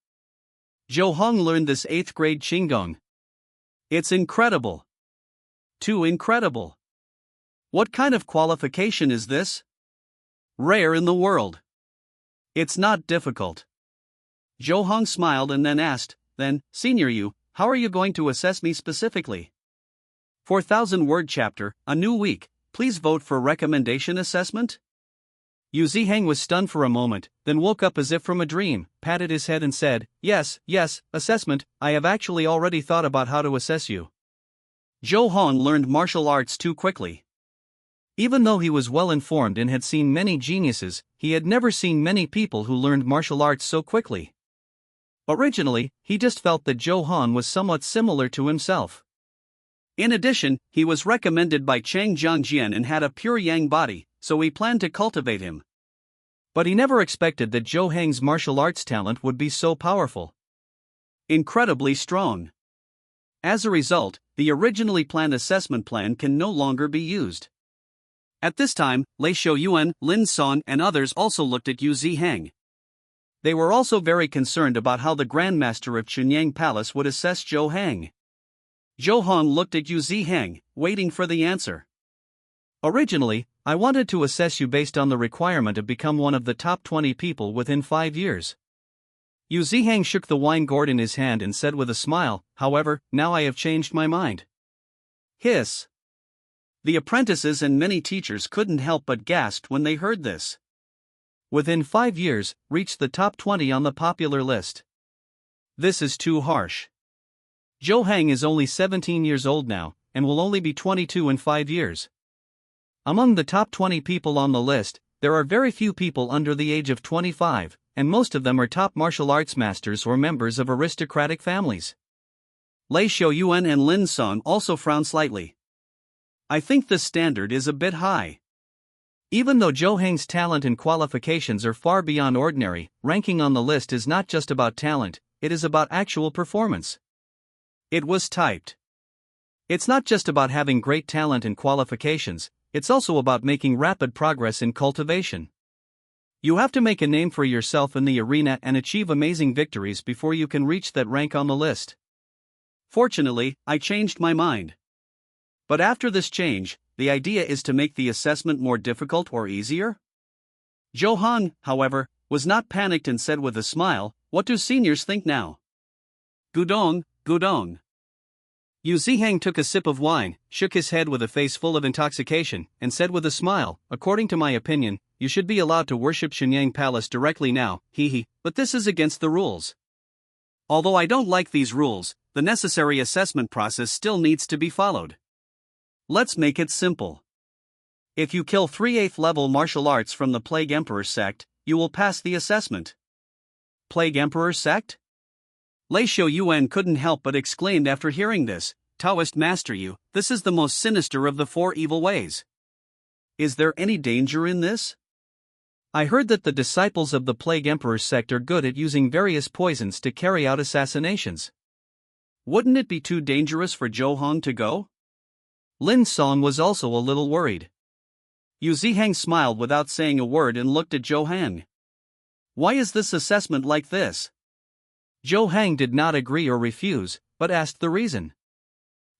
S1: Zhou Hong learned this 8th grade Qingdong. It's incredible. Too incredible. What kind of qualification is this? Rare in the world. It's not difficult. Zhou Hong smiled and then asked, "Then, Senior Yu, how are you going to assess me specifically?" 4,000-word chapter, a new week, please vote for recommendation assessment? Yu Ziheng was stunned for a moment, then woke up as if from a dream, patted his head and said, yes, assessment, I have actually already thought about how to assess you." Zhou Hong learned martial arts too quickly. Even though he was well informed and had seen many geniuses, he had never seen many people who learned martial arts so quickly. Originally, he just felt that Zhou Han was somewhat similar to himself. In addition, he was recommended by Chang Jiangjian and had a pure yang body, so he planned to cultivate him. But he never expected that Zhou Hang's martial arts talent would be so powerful. Incredibly strong. As a result, the originally planned assessment plan can no longer be used. At this time, Lei Shouyuan, Lin Song, and others also looked at Yu Zihang. They were also very concerned about how the Grandmaster of Chunyang Palace would assess Zhou Hang. Zhou Han looked at Yu Zihang, waiting for the answer. Originally, I wanted to assess you based on the requirement to become one of the top 20 people within 5 years. Yu Zihang shook the wine gourd in his hand and said with a smile, however, now I have changed my mind. Hiss. The apprentices and many teachers couldn't help but gasp when they heard this. Within 5 years, reached the top 20 on the popular list. This is too harsh. Zhou Hang is only 17 years old now, and will only be 22 in 5 years. Among the top 20 people on the list, there are very few people under the age of 25, and most of them are top martial arts masters or members of aristocratic families. Lei Shouyuan and Lin Song also frowned slightly. I think this standard is a bit high. Even though Zhou Hang's talent and qualifications are far beyond ordinary, ranking on the list is not just about talent, it is about actual performance. It was typed. It's not just about having great talent and qualifications, it's also about making rapid progress in cultivation. You have to make a name for yourself in the arena and achieve amazing victories before you can reach that rank on the list. Fortunately, I changed my mind. But after this change, the idea is to make the assessment more difficult or easier? Zhou Han, however, was not panicked and said with a smile, what do seniors think now? Gudong, gudong. Yu Zihang took a sip of wine, shook his head with a face full of intoxication, and said with a smile, according to my opinion, you should be allowed to worship Chunyang Palace directly now, but this is against the rules. Although I don't like these rules, the necessary assessment process still needs to be followed. Let's make it simple. If you kill 3/8 level martial arts from the Plague Emperor sect, you will pass the assessment. Plague Emperor sect? Lei Shouyuan couldn't help but exclaimed after hearing this, Taoist Master Yu, this is the most sinister of the 4 evil ways. Is there any danger in this? I heard that the disciples of the Plague Emperor sect are good at using various poisons to carry out assassinations. Wouldn't it be too dangerous for Zhou Han to go? Lin Song was also a little worried. Yu Zihang smiled without saying a word and looked at Zhou Hang. Why is this assessment like this? Zhou Hang did not agree or refuse, but asked the reason.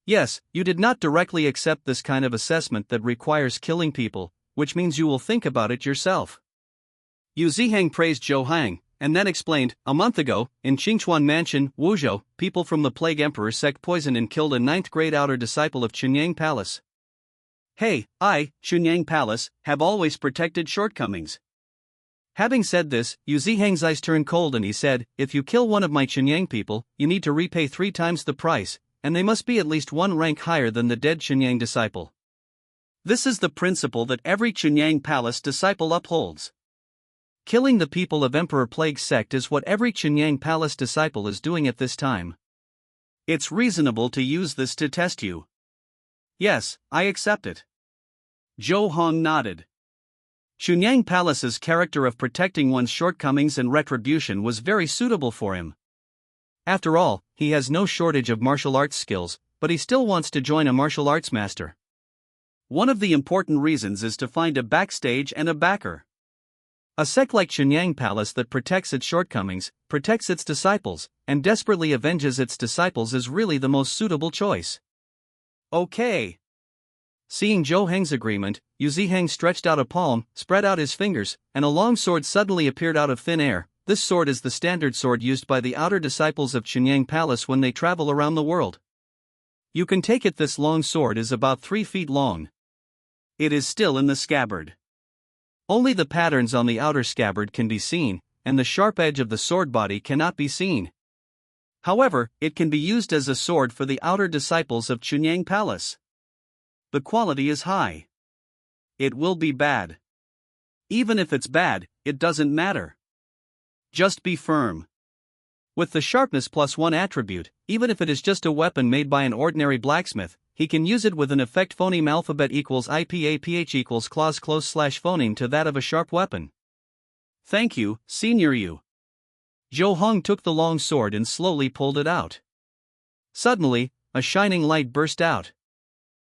S1: Yes, you did not directly accept this kind of assessment that requires killing people, which means you will think about it yourself. Yu Zihang praised Zhou Hang, and then explained, a month ago, in Qingchuan Mansion, Wuzhou, people from the Plague Emperor sect poisoned and killed a 9th-grade outer disciple of Chunyang Palace. Hey, I, Chunyang Palace, have always protected shortcomings. Having said this, Yu Zihang's eyes turned cold and he said, if you kill one of my Chunyang people, you need to repay 3 times the price, and they must be at least 1 rank higher than the dead Chunyang disciple. This is the principle that every Chunyang Palace disciple upholds. Killing the people of Emperor Plague sect is what every Chunyang Palace disciple is doing at this time. It's reasonable to use this to test you. Yes, I accept it. Zhou Hong nodded. Chunyang Palace's character of protecting one's shortcomings and retribution was very suitable for him. After all, he has no shortage of martial arts skills, but he still wants to join a martial arts master. One of the important reasons is to find a backstage and a backer. A sect like Chunyang Palace that protects its shortcomings, protects its disciples, and desperately avenges its disciples is really the most suitable choice. Okay. Seeing Zhou Hang's agreement, Yu Zihang stretched out a palm, spread out his fingers, and a long sword suddenly appeared out of thin air. This sword is the standard sword used by the outer disciples of Chunyang Palace when they travel around the world. You can take it. This long sword is about 3 feet long. It is still in the scabbard. Only the patterns on the outer scabbard can be seen, and the sharp edge of the sword body cannot be seen. However, it can be used as a sword for the outer disciples of Chunyang Palace. The quality is high. it will be bad. Even if it's bad, it doesn't matter. Just be firm. With the sharpness +1 attribute, even if it is just a weapon made by an ordinary blacksmith, he can use it with an effect phoneme alphabet equals IPAPH equals clause close / phoneme to that of a sharp weapon. Thank you, Senior Yu. Zhou Hong took the long sword and slowly pulled it out. Suddenly, a shining light burst out.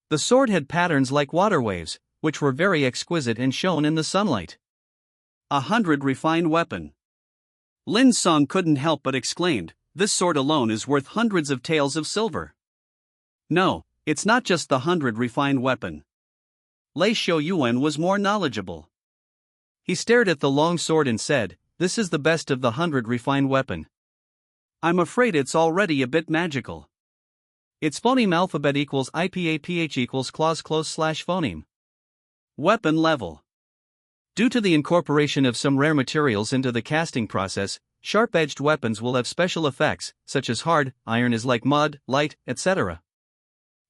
S1: The sword had patterns like water waves, which were very exquisite and shone in the sunlight. 100 refined weapon. Lin Song couldn't help but exclaimed, "This sword alone is worth hundreds of taels of silver." No, it's not just the 100 refined weapon. Lei Shouyuan was more knowledgeable. He stared at the long sword and said, "This is the best of the 100 refined weapon. I'm afraid it's already a bit magical. Its phoneme alphabet equals IPAPH equals clause close / phoneme. Weapon level. Due to the incorporation of some rare materials into the casting process, sharp-edged weapons will have special effects, such as hard, iron is like mud, light, etc.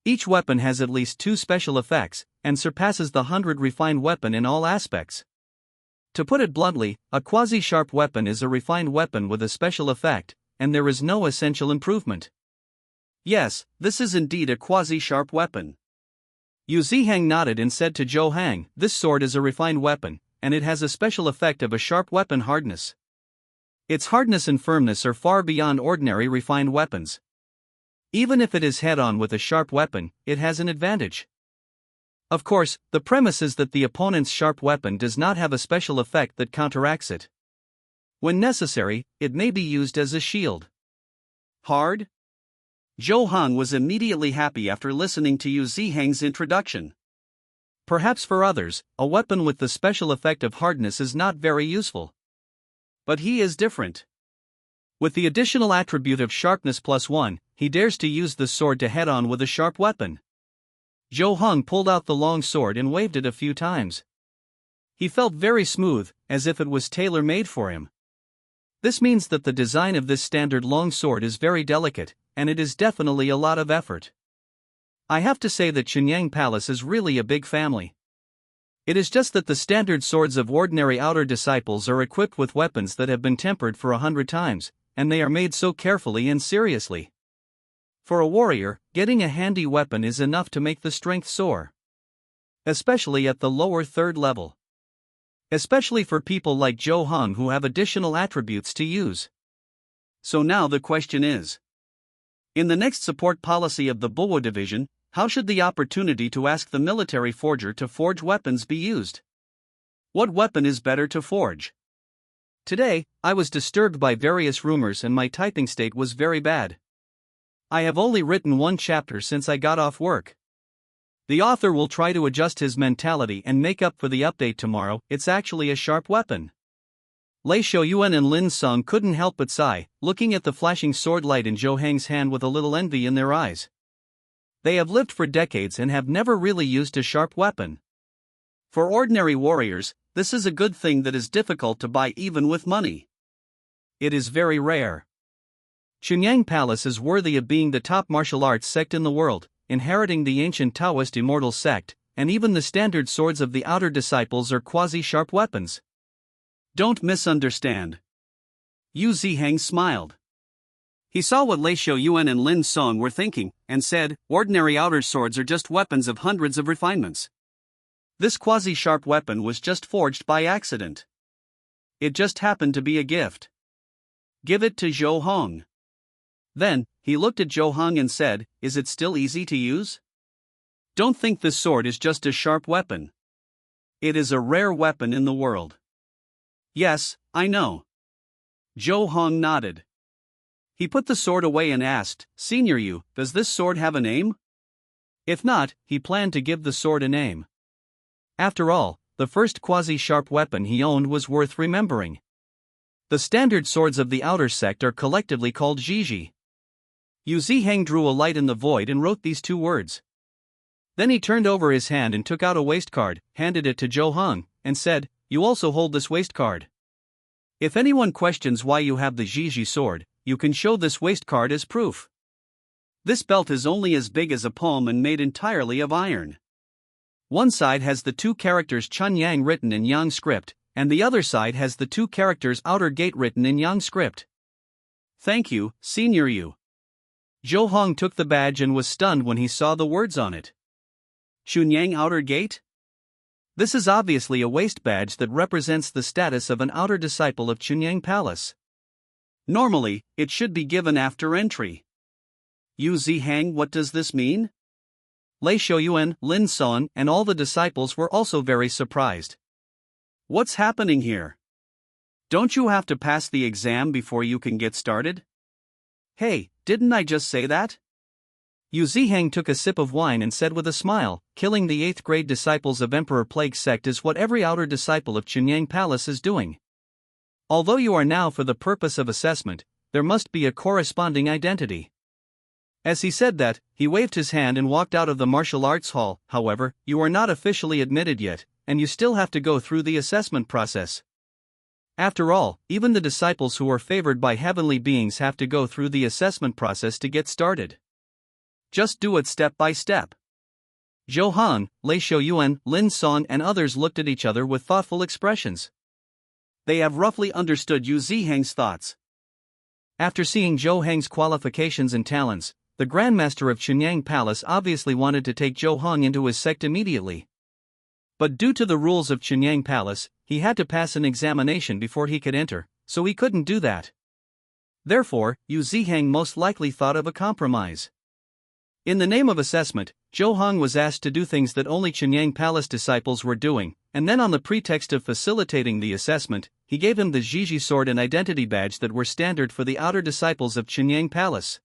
S1: Each weapon has at least 2 special effects, and surpasses the 100 refined weapon in all aspects. To put it bluntly, a quasi-sharp weapon is a refined weapon with a special effect, and there is no essential improvement. Yes, this is indeed a quasi-sharp weapon. Yu Zihang nodded and said to Zhou Hang, "This sword is a refined weapon, and it has a special effect of a sharp weapon hardness. Its hardness and firmness are far beyond ordinary refined weapons. Even if it is head-on with a sharp weapon, it has an advantage. Of course, the premise is that the opponent's sharp weapon does not have a special effect that counteracts it. When necessary, it may be used as a shield." Hard? Zhou Hang was immediately happy after listening to Yu Zihang's introduction. Perhaps for others, a weapon with the special effect of hardness is not very useful. But he is different. With the additional attribute of sharpness +1, he dares to use the sword to head on with a sharp weapon. Zhou Hang pulled out the long sword and waved it a few times. He felt very smooth, as if it was tailor-made for him. This means that the design of this standard long sword is very delicate, and it is definitely a lot of effort. I have to say that Qinyang Palace is really a big family. It is just that the standard swords of ordinary outer disciples are equipped with weapons that have been tempered for 100 times, and they are made so carefully and seriously. For a warrior, getting a handy weapon is enough to make the strength soar. Especially at the lower 3rd level. Especially for people like Zhou Hang who have additional attributes to use. So now the question is, in the next support policy of the Bulwa division, how should the opportunity to ask the military forger to forge weapons be used? What weapon is better to forge? Today, I was disturbed by various rumors and my typing state was very bad. I have only written 1 chapter since I got off work. The author will try to adjust his mentality and make up for the update tomorrow. It's actually a sharp weapon. Lei Shouyuan and Lin Song couldn't help but sigh, looking at the flashing sword light in Zhou Hang's hand with a little envy in their eyes. They have lived for decades and have never really used a sharp weapon. For ordinary warriors, this is a good thing that is difficult to buy even with money. It is very rare. Qinyang Palace is worthy of being the top martial arts sect in the world, inheriting the ancient Taoist immortal sect, and even the standard swords of the outer disciples are quasi-sharp weapons. Don't misunderstand. Yu Zihang smiled. He saw what Lei Shouyuan and Lin Song were thinking, and said, "Ordinary outer swords are just weapons of hundreds of refinements. This quasi-sharp weapon was just forged by accident. It just happened to be a gift. Give it to Zhou Hong." Then, he looked at Zhou Hong and said, "Is it still easy to use? Don't think this sword is just a sharp weapon. It is a rare weapon in the world." "Yes, I know." Zhou Hong nodded. He put the sword away and asked, "Senior Yu, does this sword have a name?" If not, he planned to give the sword a name. After all, the first quasi-sharp weapon he owned was worth remembering. The standard swords of the outer sect are collectively called Zhiji. Yu Zihang drew a light in the void and wrote these 2 words. Then he turned over his hand and took out a waist card, handed it to Zhou Hong, and said, "You also hold this waist card. If anyone questions why you have the Zhiji sword, you can show this waist card as proof. This belt is only as big as a palm and made entirely of iron. One side has the two characters Chun Yang written in Yang script, and the other side has the two characters Outer Gate written in Yang script. Thank you, Senior Yu. Zhou Hong took the badge and was stunned when he saw the words on it. Chunyang Outer Gate? This is obviously a waist badge that represents the status of an outer disciple of Chunyang Palace. Normally, it should be given after entry. Yu Zihang, what does this mean? Lei Shouyuan, Lin Son, and all the disciples were also very surprised. What's happening here? Don't you have to pass the exam before you can get started? Hey, didn't I just say that? Yu Zihang took a sip of wine and said with a smile, killing the 8th grade disciples of Emperor Plague sect is what every outer disciple of Chunyang Palace is doing. Although you are now for the purpose of assessment, there must be a corresponding identity. As he said that, he waved his hand and walked out of the martial arts hall. However, you are not officially admitted yet, and you still have to go through the assessment process. After all, even the disciples who are favored by heavenly beings have to go through the assessment process to get started. Just do it step by step. Zhou Hong, Lei Shouyuan, Lin Son and others looked at each other with thoughtful expressions. They have roughly understood Yu Zihang's thoughts. After seeing Zhou Hang's qualifications and talents, the Grandmaster of Chunyang Palace obviously wanted to take Zhou Hong into his sect immediately. But due to the rules of Chunyang Palace, he had to pass an examination before he could enter, so he couldn't do that. Therefore, Yu Zihang most likely thought of a compromise. In the name of assessment, Zhou Hong was asked to do things that only Chunyang Palace disciples were doing, and then on the pretext of facilitating the assessment, he gave him the Zhiji sword and identity badge that were standard for the outer disciples of Chunyang Palace.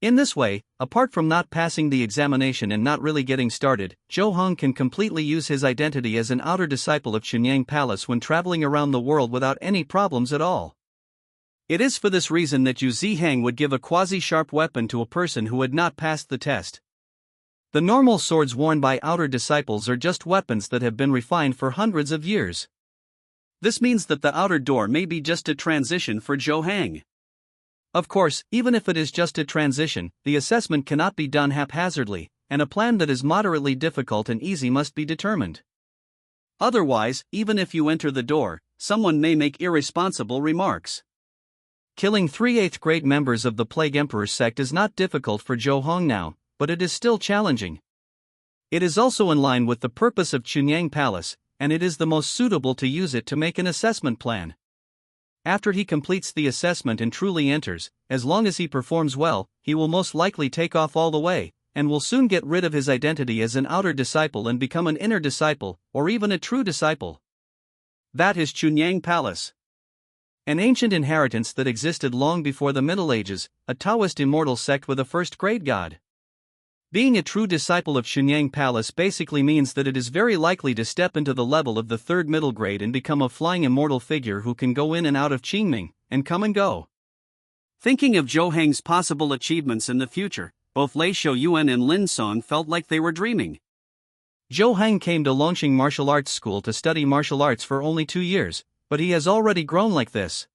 S1: In this way, apart from not passing the examination and not really getting started, Zhou Hong can completely use his identity as an outer disciple of Chunyang Palace when traveling around the world without any problems at all. It is for this reason that Yu Zihang would give a quasi-sharp weapon to a person who had not passed the test. The normal swords worn by outer disciples are just weapons that have been refined for hundreds of years. This means that the outer door may be just a transition for Zhou Hang. Of course, even if it is just a transition, the assessment cannot be done haphazardly, and a plan that is moderately difficult and easy must be determined. Otherwise, even if you enter the door, someone may make irresponsible remarks. Killing 3 8th grade members of the Plague Emperor sect is not difficult for Zhou Hong now, but it is still challenging. It is also in line with the purpose of Chunyang Palace, and it is the most suitable to use it to make an assessment plan. After he completes the assessment and truly enters, as long as he performs well, he will most likely take off all the way, and will soon get rid of his identity as an outer disciple and become an inner disciple, or even a true disciple. That is Chunyang Palace. An ancient inheritance that existed long before the Middle Ages, a Taoist immortal sect with a first-grade god. Being a true disciple of Chunyang Palace basically means that it is very likely to step into the level of the 3rd middle grade and become a flying immortal figure who can go in and out of Qingming, and come and go. Thinking of Zhou Hang's possible achievements in the future, both Lei Shouyuan and Lin Son felt like they were dreaming. Zhou Hang came to Longqing Martial Arts School to study martial arts for only 2 years, but he has already grown like this.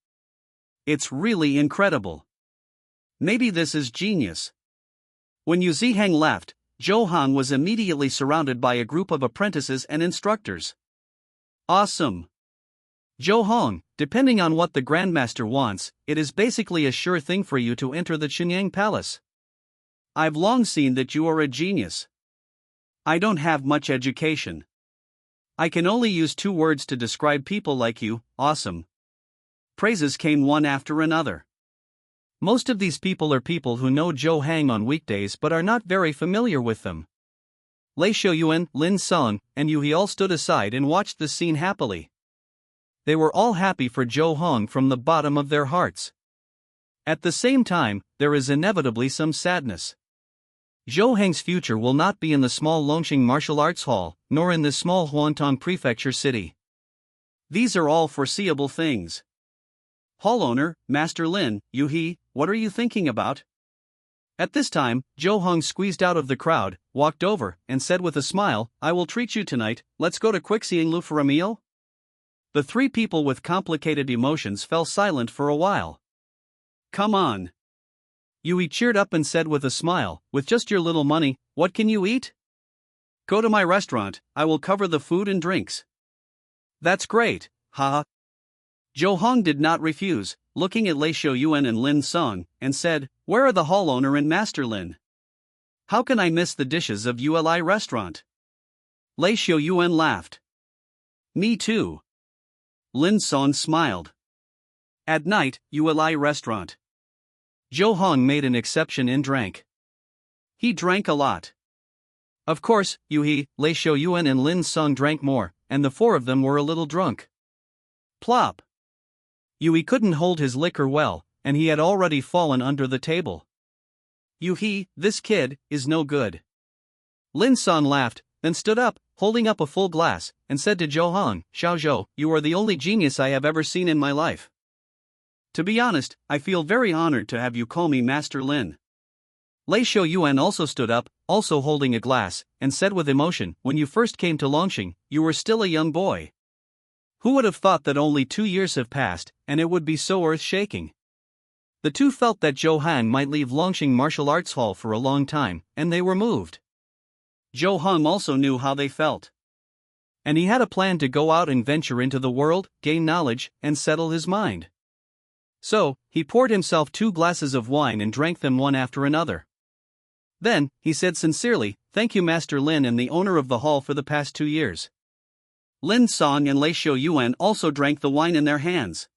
S1: It's really incredible. Maybe this is genius. When Yu Zihang left, Zhou Hong was immediately surrounded by a group of apprentices and instructors. Awesome! Zhou Hong, depending on what the Grandmaster wants, it is basically a sure thing for you to enter the Chunyang Palace. I've long seen that you are a genius. I don't have much education. I can only use 2 words to describe people like you: awesome. Praises came one after another. Most of these people are people who know Zhou Hang on weekdays but are not very familiar with them. Lei Shouyuan, Lin Son, and Yu He all stood aside and watched the scene happily. They were all happy for Zhou Hong from the bottom of their hearts. At the same time, there is inevitably some sadness. Zhou Hang's future will not be in the small Longqing Martial Arts Hall, nor in this small Huantong Prefecture city. These are all foreseeable things. Hall owner, Master Lin, Yu He, what are you thinking about? At this time, Zhou Hong squeezed out of the crowd, walked over, and said with a smile, I will treat you tonight, let's go to Quixianglu for a meal? The 3 people with complicated emotions fell silent for a while. Come on. Yu He cheered up and said with a smile, with just your little money, what can you eat? Go to my restaurant, I will cover the food and drinks. That's great, haha. Zhou Hong did not refuse, looking at Lei Xiaoyuan and Lin Song, and said, "Where are the hall owner and Master Lin? How can I miss the dishes of ULI restaurant?" Lei Xiaoyuan laughed. Me too. Lin Song smiled. At night, ULI restaurant. Zhou Hong made an exception and drank. He drank a lot. Of course, Yuhi, Lei Xiaoyuan and Lin Song drank more, and the four of them were a little drunk. Plop. Yui couldn't hold his liquor well, and he had already fallen under the table. Yuhi, this kid is no good. Lin Song laughed, then stood up, holding up a full glass, and said to Zhou Hong, "Xiaozhou, you are the only genius I have ever seen in my life. To be honest, I feel very honored to have you call me Master Lin." Lei Xiaoyuan also stood up, also holding a glass, and said with emotion, "When you first came to Longxing, you were still a young boy. Who would have thought that only 2 years have passed, and it would be so earth-shaking?" The two felt that Zhou Hong might leave Longxing Martial Arts Hall for a long time, and they were moved. Zhou Hong also knew how they felt. And he had a plan to go out and venture into the world, gain knowledge, and settle his mind. So, he poured himself 2 glasses of wine and drank them one after another. Then, he said sincerely, "Thank you Master Lin and the owner of the hall for the past 2 years." Lin Song and Lei Xiaoyuan also drank the wine in their hands.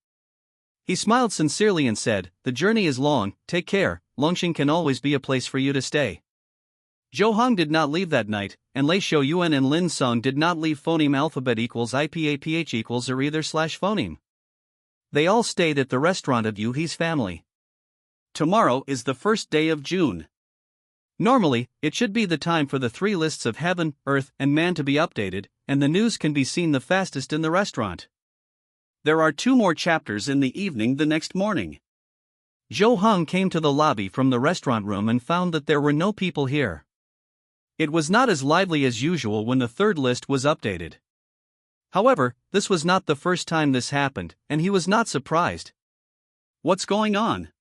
S1: He smiled sincerely and said, "The journey is long, take care, Longxing can always be a place for you to stay." Zhou Hong did not leave that night, and Lei Xiaoyuan and Lin Song did not leave phoneme alphabet equals IPAPH equals or either slash phoneme. They all stayed at the restaurant of Yuhi's family. Tomorrow is the first day of June. Normally, it should be the time for the 3 lists of heaven, earth, and man to be updated, and the news can be seen the fastest in the restaurant. There are 2 more chapters in the evening the next morning. Zhou Hong came to the lobby from the restaurant room and found that there were no people here. It was not as lively as usual when the 3rd list was updated. However, this was not the first time this happened, and he was not surprised. What's going on?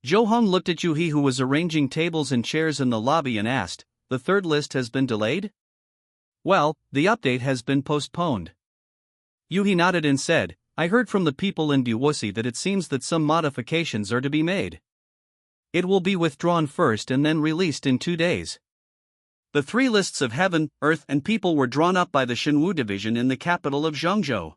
S1: Zhou Hong looked at Yuhi, who was arranging tables and chairs in the lobby, and asked, "The 3rd list has been delayed?" "Well, the update has been postponed." Yuhi nodded and said, "I heard from the people in Buwusi that it seems that some modifications are to be made. It will be withdrawn first and then released in 2 days." The 3 lists of heaven, earth, and people were drawn up by the Shenwu division in the capital of Zhengzhou.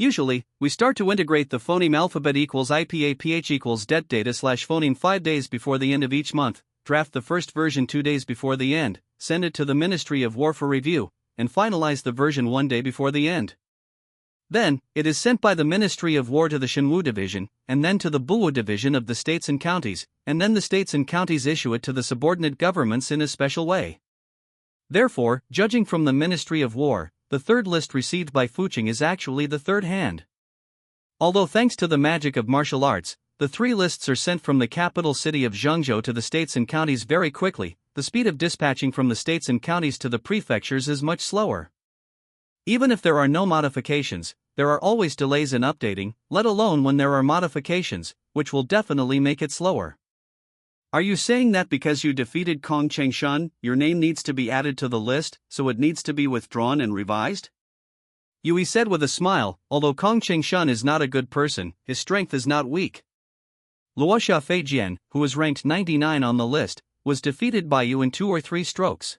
S1: Usually, we start to integrate the phoneme alphabet equals IPAPH equals det data slash phoneme 5 days before the end of each month, draft the first version 2 days before the end, send it to the Ministry of War for review, and finalize the version 1 day before the end. Then, it is sent by the Ministry of War to the Shenwu division, and then to the Buwu division of the states and counties, and then the states and counties issue it to the subordinate governments in a special way. Therefore, judging from the Ministry of War, the 3rd list received by Fuqing is actually the 3rd hand. Although thanks to the magic of martial arts, the 3 lists are sent from the capital city of Zhengzhou to the states and counties very quickly, the speed of dispatching from the states and counties to the prefectures is much slower. Even if there are no modifications, there are always delays in updating, let alone when there are modifications, which will definitely make it slower. Are you saying that because you defeated Kong Chengshan, your name needs to be added to the list, so it needs to be withdrawn and revised? Yui said with a smile, although Kong Chengshan is not a good person, his strength is not weak. Luosha Feijian, who was ranked 99 on the list, was defeated by you in 2 or 3 strokes.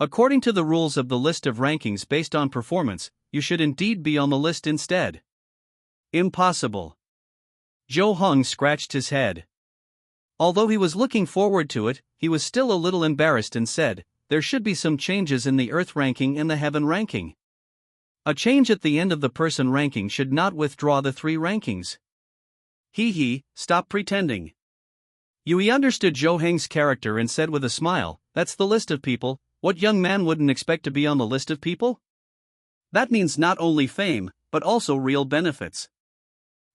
S1: According to the rules of the list of rankings based on performance, you should indeed be on the list instead. Impossible. Zhou Hong scratched his head. Although he was looking forward to it, he was still a little embarrassed and said, "There should be some changes in the earth ranking and the heaven ranking. A change at the end of the person ranking should not withdraw the 3 rankings." He, stop pretending. Yui understood Zhou Heng's character and said with a smile, "That's the list of people. What young man wouldn't expect to be on the list of people? That means not only fame, but also real benefits.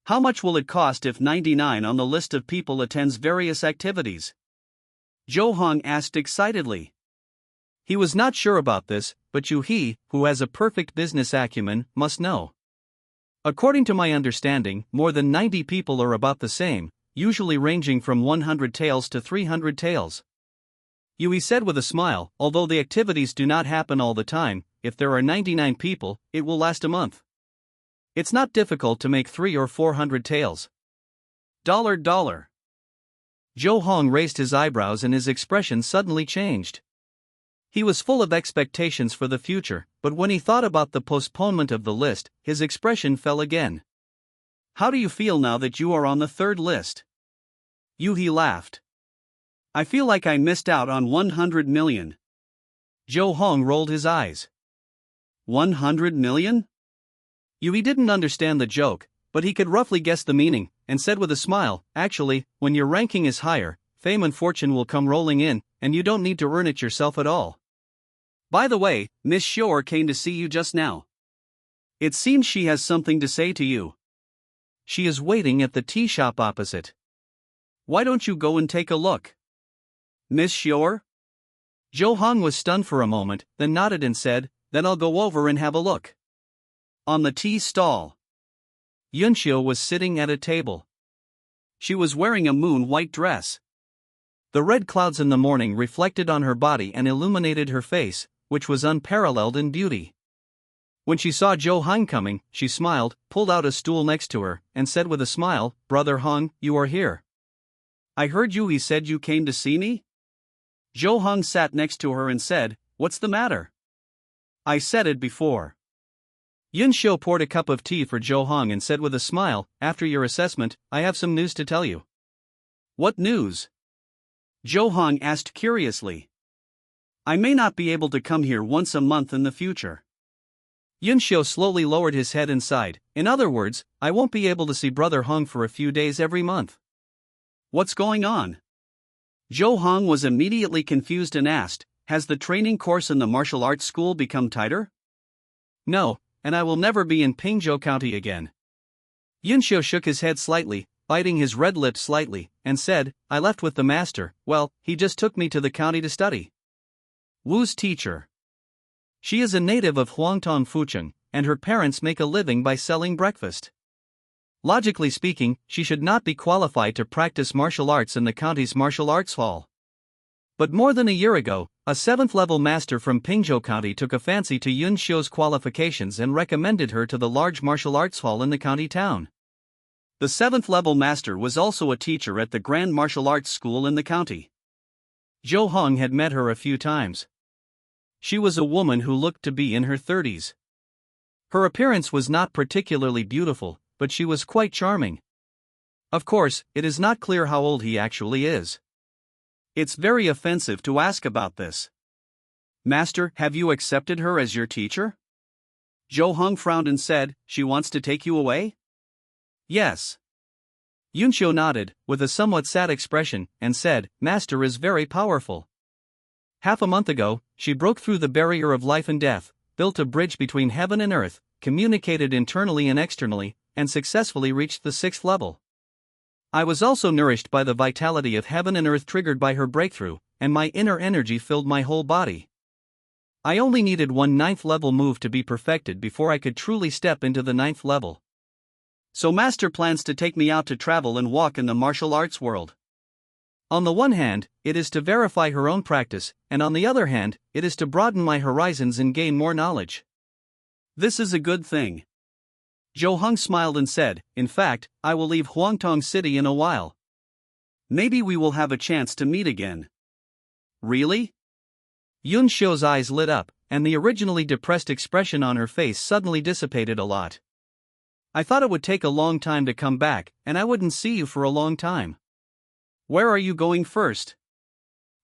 S1: How much will it cost if 99 on the list of people attends various activities?" Zhou Hong asked excitedly. He was not sure about this, but Yuhi, who has a perfect business acumen, must know. According to my understanding, more than 90 people are about the same, usually ranging from 100 taels to 300 taels. Yui said with a smile, although the activities do not happen all the time, if there are 99 people, it will last a month. It's not difficult to make 300 or 400 taels. Dollar. Zhou Hong raised his eyebrows and his expression suddenly changed. He was full of expectations for the future, but when he thought about the postponement of the list, his expression fell again. How do you feel now that you are on the third list? Yui laughed. I feel like I missed out on 100 million. Zhou Hong rolled his eyes. 100 million? Yui didn't understand the joke, but he could roughly guess the meaning, and said with a smile, actually, when your ranking is higher, fame and fortune will come rolling in, and you don't need to earn it yourself at all. By the way, Miss Shore came to see you just now. It seems she has something to say to you. She is waiting at the tea shop opposite. Why don't you go and take a look? Miss Shore? Zhou Hong was stunned for a moment, then nodded and said, then I'll go over and have a look. On the tea stall, Yunxiu was sitting at a table. She was wearing a moon-white dress. The red clouds in the morning reflected on her body and illuminated her face, which was unparalleled in beauty. When she saw Zhou Hong coming, she smiled, pulled out a stool next to her, and said with a smile, Brother Hong, you are here. I heard Yui said you came to see me? Zhou Hong sat next to her and said, what's the matter? I said it before. Yunxiu poured a cup of tea for Zhou Hong and said with a smile, after your assessment, I have some news to tell you. What news? Zhou Hong asked curiously. I may not be able to come here once a month in the future. Yunxiu slowly lowered his head and sighed, in other words, I won't be able to see Brother Hong for a few days every month. What's going on? Zhou Hong was immediately confused and asked, has the training course in the martial arts school become tighter? No, and I will never be in Pingzhou County again. Yunxiu shook his head slightly, biting his red lips slightly, and said, I left with the master, well, he just took me to the county to study. Wu's teacher. She is a native of Huangtong Fucheng, and her parents make a living by selling breakfast. Logically speaking, she should not be qualified to practice martial arts in the county's martial arts hall. But more than a year ago, a 7th-level master from Pingzhou County took a fancy to Yunxiu's qualifications and recommended her to the large martial arts hall in the county town. The 7th-level master was also a teacher at the Grand Martial Arts School in the county. Zhou Hong had met her a few times. She was a woman who looked to be in her 30s. Her appearance was not particularly beautiful, but she was quite charming. Of course, it is not clear how old he actually is. It's very offensive to ask about this. Master, have you accepted her as your teacher? Zhou Hong frowned and said, she wants to take you away? Yes. Yunxiu nodded, with a somewhat sad expression, and said, Master is very powerful. Half a month ago, she broke through the barrier of life and death, built a bridge between heaven and earth, communicated internally and externally, and successfully reached the 6th level. I was also nourished by the vitality of heaven and earth triggered by her breakthrough, and my inner energy filled my whole body. I only needed one 9th level move to be perfected before I could truly step into the 9th level. So Master plans to take me out to travel and walk in the martial arts world. On the one hand, it is to verify her own practice, and on the other hand, it is to broaden my horizons and gain more knowledge. This is a good thing. Zhou Hong smiled and said, in fact, I will leave Huangtong City in a while. Maybe we will have a chance to meet again. Really? Yunxiu's eyes lit up, and the originally depressed expression on her face suddenly dissipated a lot. I thought it would take a long time to come back, and I wouldn't see you for a long time. Where are you going first?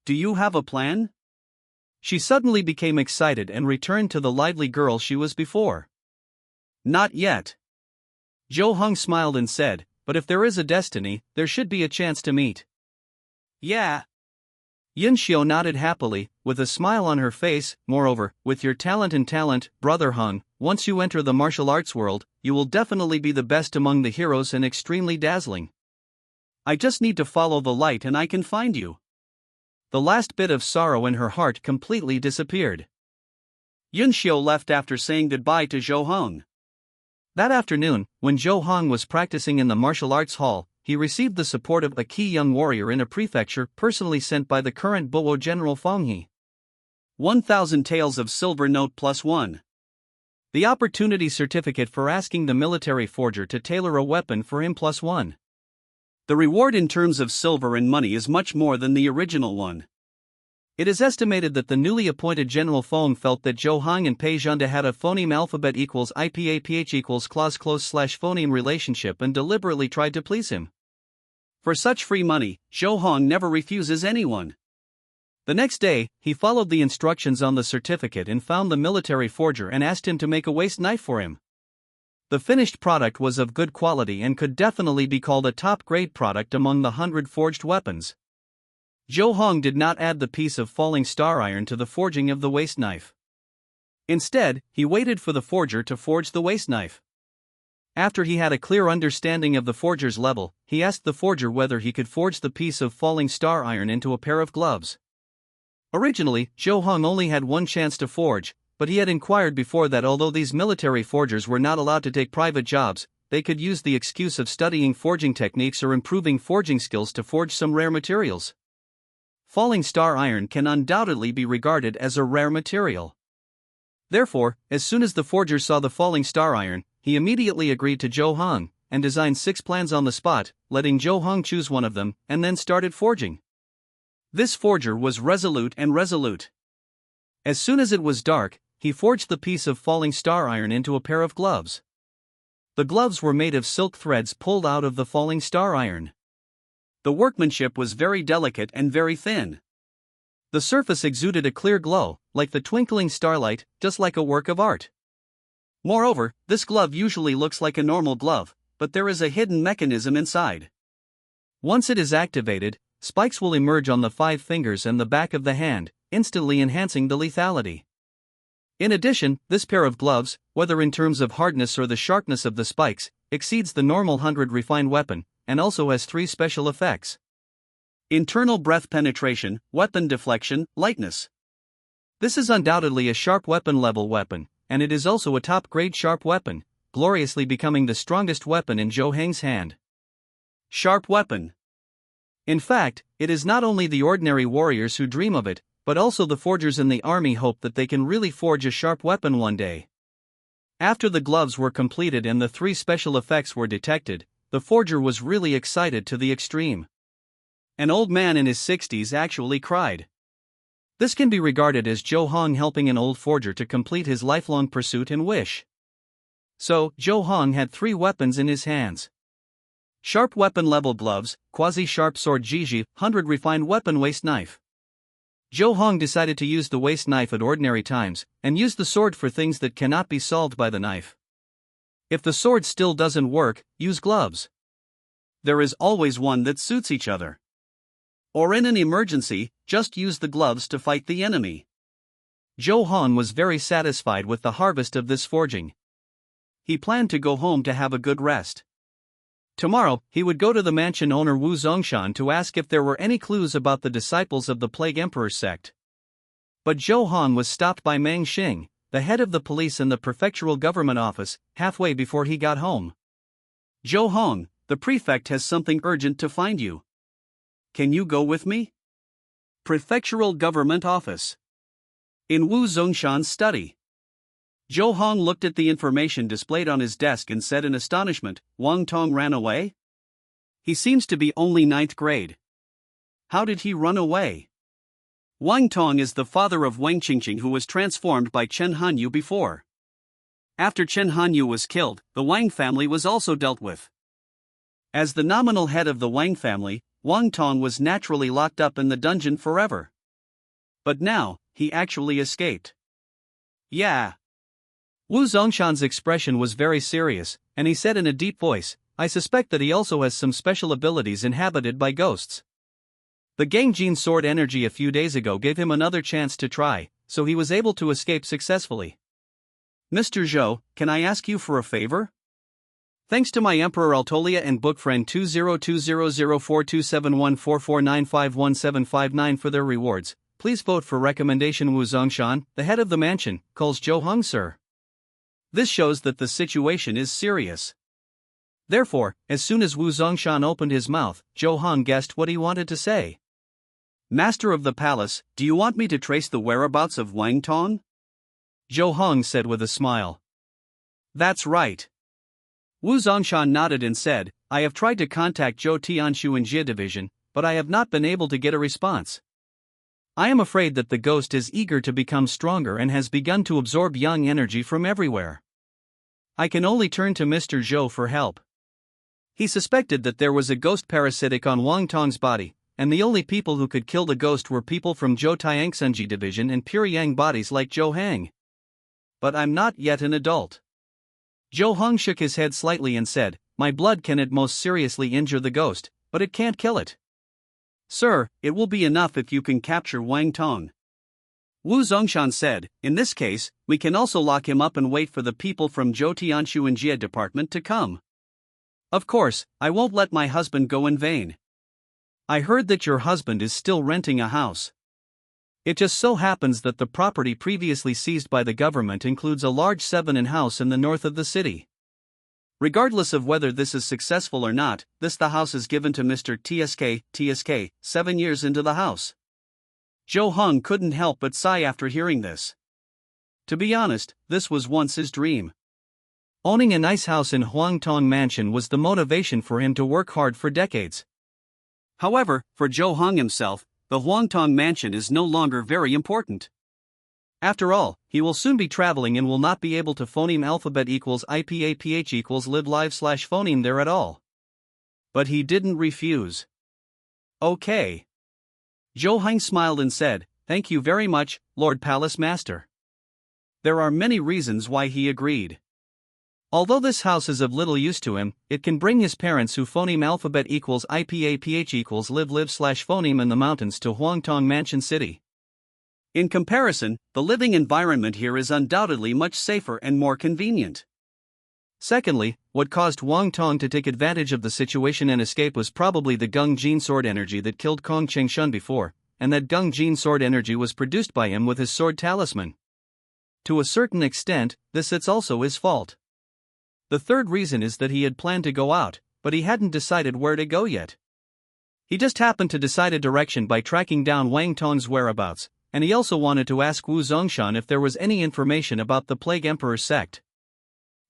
S1: Do you have a plan? She suddenly became excited and returned to the lively girl she was before. Not yet. Zhou Hong smiled and said, but if there is a destiny, there should be a chance to meet. Yeah. Yunxiu nodded happily, with a smile on her face. Moreover, with your talent, Brother Hong, once you enter the martial arts world, you will definitely be the best among the heroes and extremely dazzling. I just need to follow the light and I can find you. The last bit of sorrow in her heart completely disappeared. Yunxiu left after saying goodbye to Zhou Hong. That afternoon, when Zhou Hong was practicing in the martial arts hall, he received the support of a key young warrior in a prefecture personally sent by the current Bowo General Feng He. 1,000 taels of silver note +1. The opportunity certificate for asking the military forger to tailor a weapon for him +1. The reward in terms of silver and money is much more than the original one. It is estimated that the newly appointed General Feng felt that Zhou Hong and Pei Zhanda had a phoneme alphabet equals IPAPH equals clause close / phoneme relationship and deliberately tried to please him. For such free money, Zhou Hong never refuses anyone. The next day, he followed the instructions on the certificate and found the military forger and asked him to make a waist knife for him. The finished product was of good quality and could definitely be called a top-grade product among the 100 forged weapons. Zhou Hong did not add the piece of falling star iron to the forging of the waist knife. Instead, he waited for the forger to forge the waist knife. After he had a clear understanding of the forger's level, he asked the forger whether he could forge the piece of falling star iron into a pair of gloves. Originally, Zhou Hong only had one chance to forge, but he had inquired before that although these military forgers were not allowed to take private jobs, they could use the excuse of studying forging techniques or improving forging skills to forge some rare materials. Falling star iron can undoubtedly be regarded as a rare material. Therefore, as soon as the forger saw the falling star iron, he immediately agreed to Zhou Hong, and designed 6 plans on the spot, letting Zhou Hong choose one of them, and then started forging. This forger was resolute. As soon as it was dark, he forged the piece of falling star iron into a pair of gloves. The gloves were made of silk threads pulled out of the falling star iron. The workmanship was very delicate and very thin. The surface exuded a clear glow, like the twinkling starlight, just like a work of art. Moreover, this glove usually looks like a normal glove, but there is a hidden mechanism inside. Once it is activated, spikes will emerge on the 5 fingers and the back of the hand, instantly enhancing the lethality. In addition, this pair of gloves, whether in terms of hardness or the sharpness of the spikes, exceeds the normal 100 refined weapon, and also has 3 special effects. Internal breath penetration, weapon deflection, lightness. This is undoubtedly a sharp weapon level weapon, and it is also a top-grade sharp weapon, gloriously becoming the strongest weapon in Zhou Heng's hand. Sharp weapon. In fact, it is not only the ordinary warriors who dream of it, but also the forgers in the army hope that they can really forge a sharp weapon one day. After the gloves were completed and the 3 special effects were detected, the forger was really excited to the extreme. An old man in his 60s actually cried. This can be regarded as Zhou Hong helping an old forger to complete his lifelong pursuit and wish. So, Zhou Hong had 3 weapons in his hands. Sharp weapon level gloves, quasi-sharp sword Jiji, 100 refined weapon waist knife. Zhou Hong decided to use the waist knife at ordinary times, and use the sword for things that cannot be solved by the knife. If the sword still doesn't work, use gloves. There is always one that suits each other. Or in an emergency, just use the gloves to fight the enemy. Zhou Hong was very satisfied with the harvest of this forging. He planned to go home to have a good rest. Tomorrow, he would go to the mansion owner Wu Zongshan to ask if there were any clues about the disciples of the Plague Emperor sect. But Zhou Hong was stopped by Meng Xing, the head of the police in the prefectural government office, halfway before he got home. Zhou Hong, the prefect has something urgent to find you. Can you go with me? Prefectural government office. In Wu Zongshan's study. Zhou Hong looked at the information displayed on his desk and said in astonishment, Wang Tong ran away? He seems to be only 9th grade. How did he run away? Wang Tong is the father of Wang Qingqing who was transformed by Chen Hanyu before. After Chen Hanyu was killed, the Wang family was also dealt with. As the nominal head of the Wang family, Wang Tong was naturally locked up in the dungeon forever. But now, he actually escaped. Yeah. Wu Zongshan's expression was very serious, and he said in a deep voice, I suspect that he also has some special abilities inhabited by ghosts. The Gangjin sword energy a few days ago gave him another chance to try, so he was able to escape successfully. Mr. Zhou, can I ask you for a favor? Thanks to my Emperor Altolia and book friend 202004271449517559 for their rewards, please vote for recommendation Wu Zongshan, the head of the mansion, calls Zhou Hong sir. This shows that the situation is serious. Therefore, as soon as Wu Zongshan opened his mouth, Zhou Hong guessed what he wanted to say. "Master of the palace, do you want me to trace the whereabouts of Wang Tong?" Zhou Hong said with a smile. "That's right." Wu Zongshan nodded and said, "I have tried to contact Zhou Tianshu in Jie Division, but I have not been able to get a response. I am afraid that the ghost is eager to become stronger and has begun to absorb yang energy from everywhere. I can only turn to Mr. Zhou for help." He suspected that there was a ghost parasitic on Wang Tong's body, and the only people who could kill the ghost were people from Zhou Tiangsenji Division and pure yang bodies like Zhou Hang. "But I'm not yet an adult." Zhou Hong shook his head slightly and said, "My blood can at most seriously injure the ghost, but it can't kill it." "Sir, it will be enough if you can capture Wang Tong." Wu Zongshan said, "In this case, we can also lock him up and wait for the people from Zhou Tianshu and Jie Department to come. Of course, I won't let my husband go in vain. I heard that your husband is still renting a house. It just so happens that the property previously seized by the government includes a large 7-in house in the north of the city. Regardless of whether this is successful or not, the house is given to Mr. TSK, 7 years into the house." Zhou Hong couldn't help but sigh after hearing this. To be honest, this was once his dream. Owning a nice house in Huangtong Mansion was the motivation for him to work hard for decades. However, for Zhou Hong himself, the Huangtong Mansion is no longer very important. After all, he will soon be traveling and will not be able to phoneme alphabet equals IPAPH equals live live / phoneme there at all. But he didn't refuse. "Okay." Zhou Hong smiled and said, "Thank you very much, Lord Palace Master." There are many reasons why he agreed. Although this house is of little use to him, it can bring his parents who phoneme alphabet equals IPAPH equals live live / phoneme in the mountains to Huangtong Mansion City. In comparison, the living environment here is undoubtedly much safer and more convenient. Secondly, what caused Wang Tong to take advantage of the situation and escape was probably the Gung Jin sword energy that killed Kong Chengshun before, and that Gung Jin sword energy was produced by him with his sword talisman. To a certain extent, it's also his fault. The third reason is that he had planned to go out, but he hadn't decided where to go yet. He just happened to decide a direction by tracking down Wang Tong's whereabouts, and he also wanted to ask Wu Zongshan if there was any information about the Plague Emperor sect.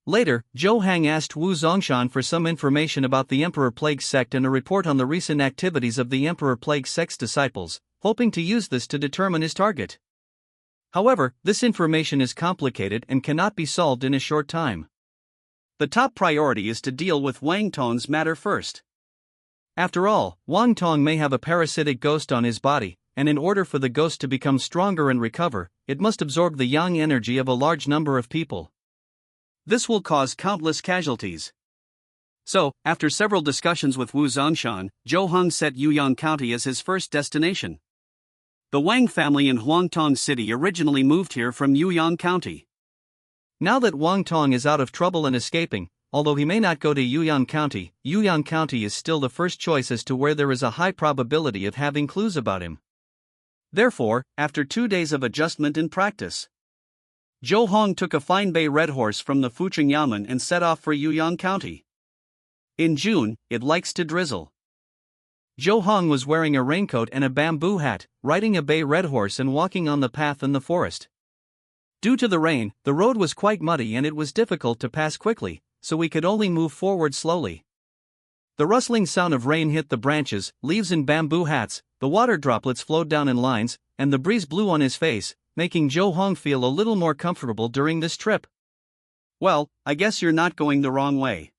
S1: Later, Zhou Hang asked Wu Zongshan for some information about the Emperor Plague sect and a report on the recent activities of the Emperor Plague sect's disciples, hoping to use this to determine his target. However, this information is complicated and cannot be solved in a short time. The top priority is to deal with Wang Tong's matter first. After all, Wang Tong may have a parasitic ghost on his body, and in order for the ghost to become stronger and recover, it must absorb the yang energy of a large number of people. This will cause countless casualties. So, after several discussions with Wu Zongshan, Zhou Hong set Yuyang County as his first destination. The Wang family in Huangtong City originally moved here from Yuyang County. Now that Wang Tong is out of trouble and escaping, although he may not go to Yuyang County is still the first choice as to where there is a high probability of having clues about him. Therefore, after 2 days of adjustment and practice, Zhou Hong took a fine bay red horse from the Fucheng Yamen and set off for Yuyang County. In June, it likes to drizzle. Zhou Hong was wearing a raincoat and a bamboo hat, riding a bay red horse and walking on the path in the forest. Due to the rain, the road was quite muddy and it was difficult to pass quickly, so we could only move forward slowly. The rustling sound of rain hit the branches, leaves and bamboo hats, the water droplets flowed down in lines, and the breeze blew on his face, making Zhou Hong feel a little more comfortable during this trip. "Well, I guess you're not going the wrong way."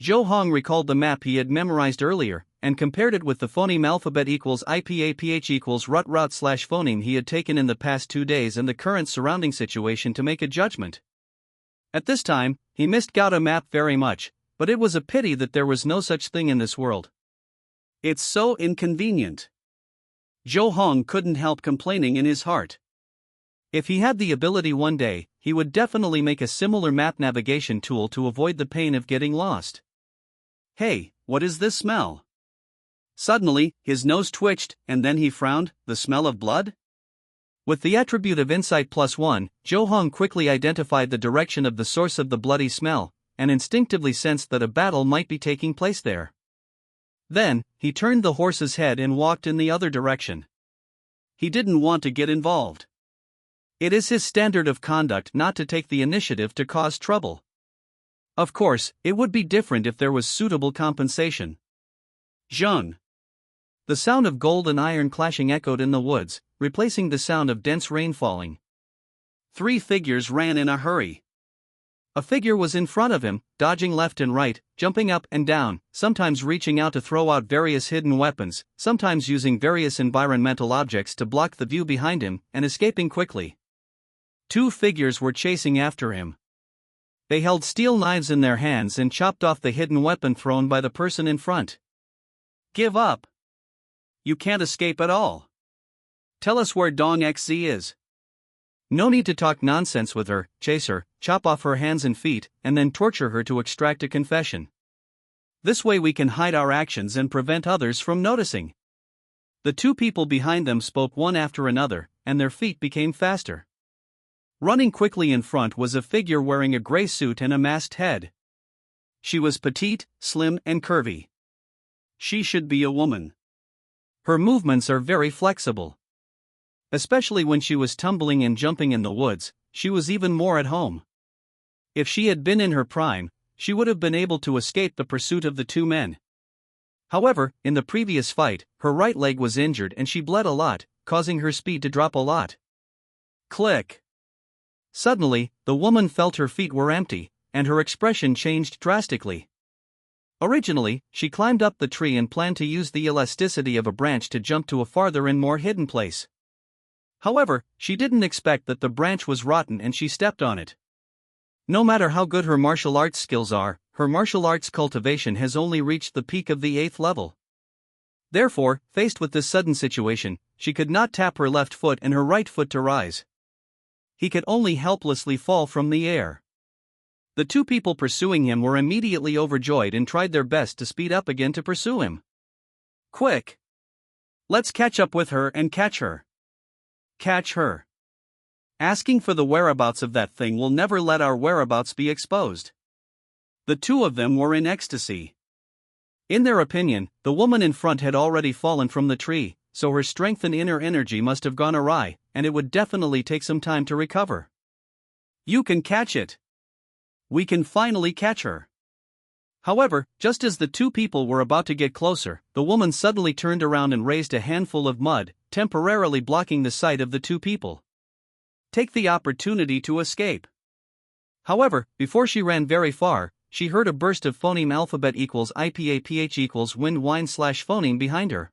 S1: Zhou Hong recalled the map he had memorized earlier, and compared it with the phoneme alphabet equals IPAPH equals rut / phoneme he had taken in the past 2 days and the current surrounding situation to make a judgment. At this time, he missed Gauda map very much, but it was a pity that there was no such thing in this world. It's so inconvenient. Zhou Hong couldn't help complaining in his heart. If he had the ability one day, he would definitely make a similar map navigation tool to avoid the pain of getting lost. "Hey, what is this smell?" Suddenly, his nose twitched, and then he frowned. The smell of blood? With the attribute of Insight +1, Zhou Hong quickly identified the direction of the source of the bloody smell, and instinctively sensed that a battle might be taking place there. Then, he turned the horse's head and walked in the other direction. He didn't want to get involved. It is his standard of conduct not to take the initiative to cause trouble. Of course, it would be different if there was suitable compensation. Zheng. The sound of gold and iron clashing echoed in the woods, replacing the sound of dense rain falling. 3 figures ran in a hurry. A figure was in front of him, dodging left and right, jumping up and down, sometimes reaching out to throw out various hidden weapons, sometimes using various environmental objects to block the view behind him, and escaping quickly. 2 figures were chasing after him. They held steel knives in their hands and chopped off the hidden weapon thrown by the person in front. Give up. You can't escape at all. Tell us where Dong XZ is. No need to talk nonsense with her, chase her, chop off her hands and feet, and then torture her to extract a confession. This way we can hide our actions and prevent others from noticing. The 2 people behind them spoke one after another, and their feet became faster. Running quickly in front was a figure wearing a gray suit and a masked head. She was petite, slim, and curvy. She should be a woman. Her movements are very flexible. Especially when she was tumbling and jumping in the woods, she was even more at home. If she had been in her prime, she would have been able to escape the pursuit of the 2 men. However, in the previous fight, her right leg was injured and she bled a lot, causing her speed to drop a lot. Click. Suddenly, the woman felt her feet were empty, and her expression changed drastically. Originally, she climbed up the tree and planned to use the elasticity of a branch to jump to a farther and more hidden place. However, she didn't expect that the branch was rotten and she stepped on it. No matter how good her martial arts skills are, her martial arts cultivation has only reached the peak of the 8th level. Therefore, faced with this sudden situation, she could not tap her left foot and her right foot to rise. He could only helplessly fall from the air. The 2 people pursuing him were immediately overjoyed and tried their best to speed up again to pursue him. Quick! Let's catch up with her and catch her. Catch her. Asking for the whereabouts of that thing will never let our whereabouts be exposed. The 2 of them were in ecstasy. In their opinion, the woman in front had already fallen from the tree, so her strength and inner energy must have gone awry, and it would definitely take some time to recover. You can catch it. We can finally catch her. However, just as the 2 people were about to get closer, the woman suddenly turned around and raised a handful of mud, temporarily blocking the sight of the 2 people. Take the opportunity to escape. However, before she ran very far, she heard a burst of phoneme alphabet equals IPAPH equals wind whine / phoneme behind her.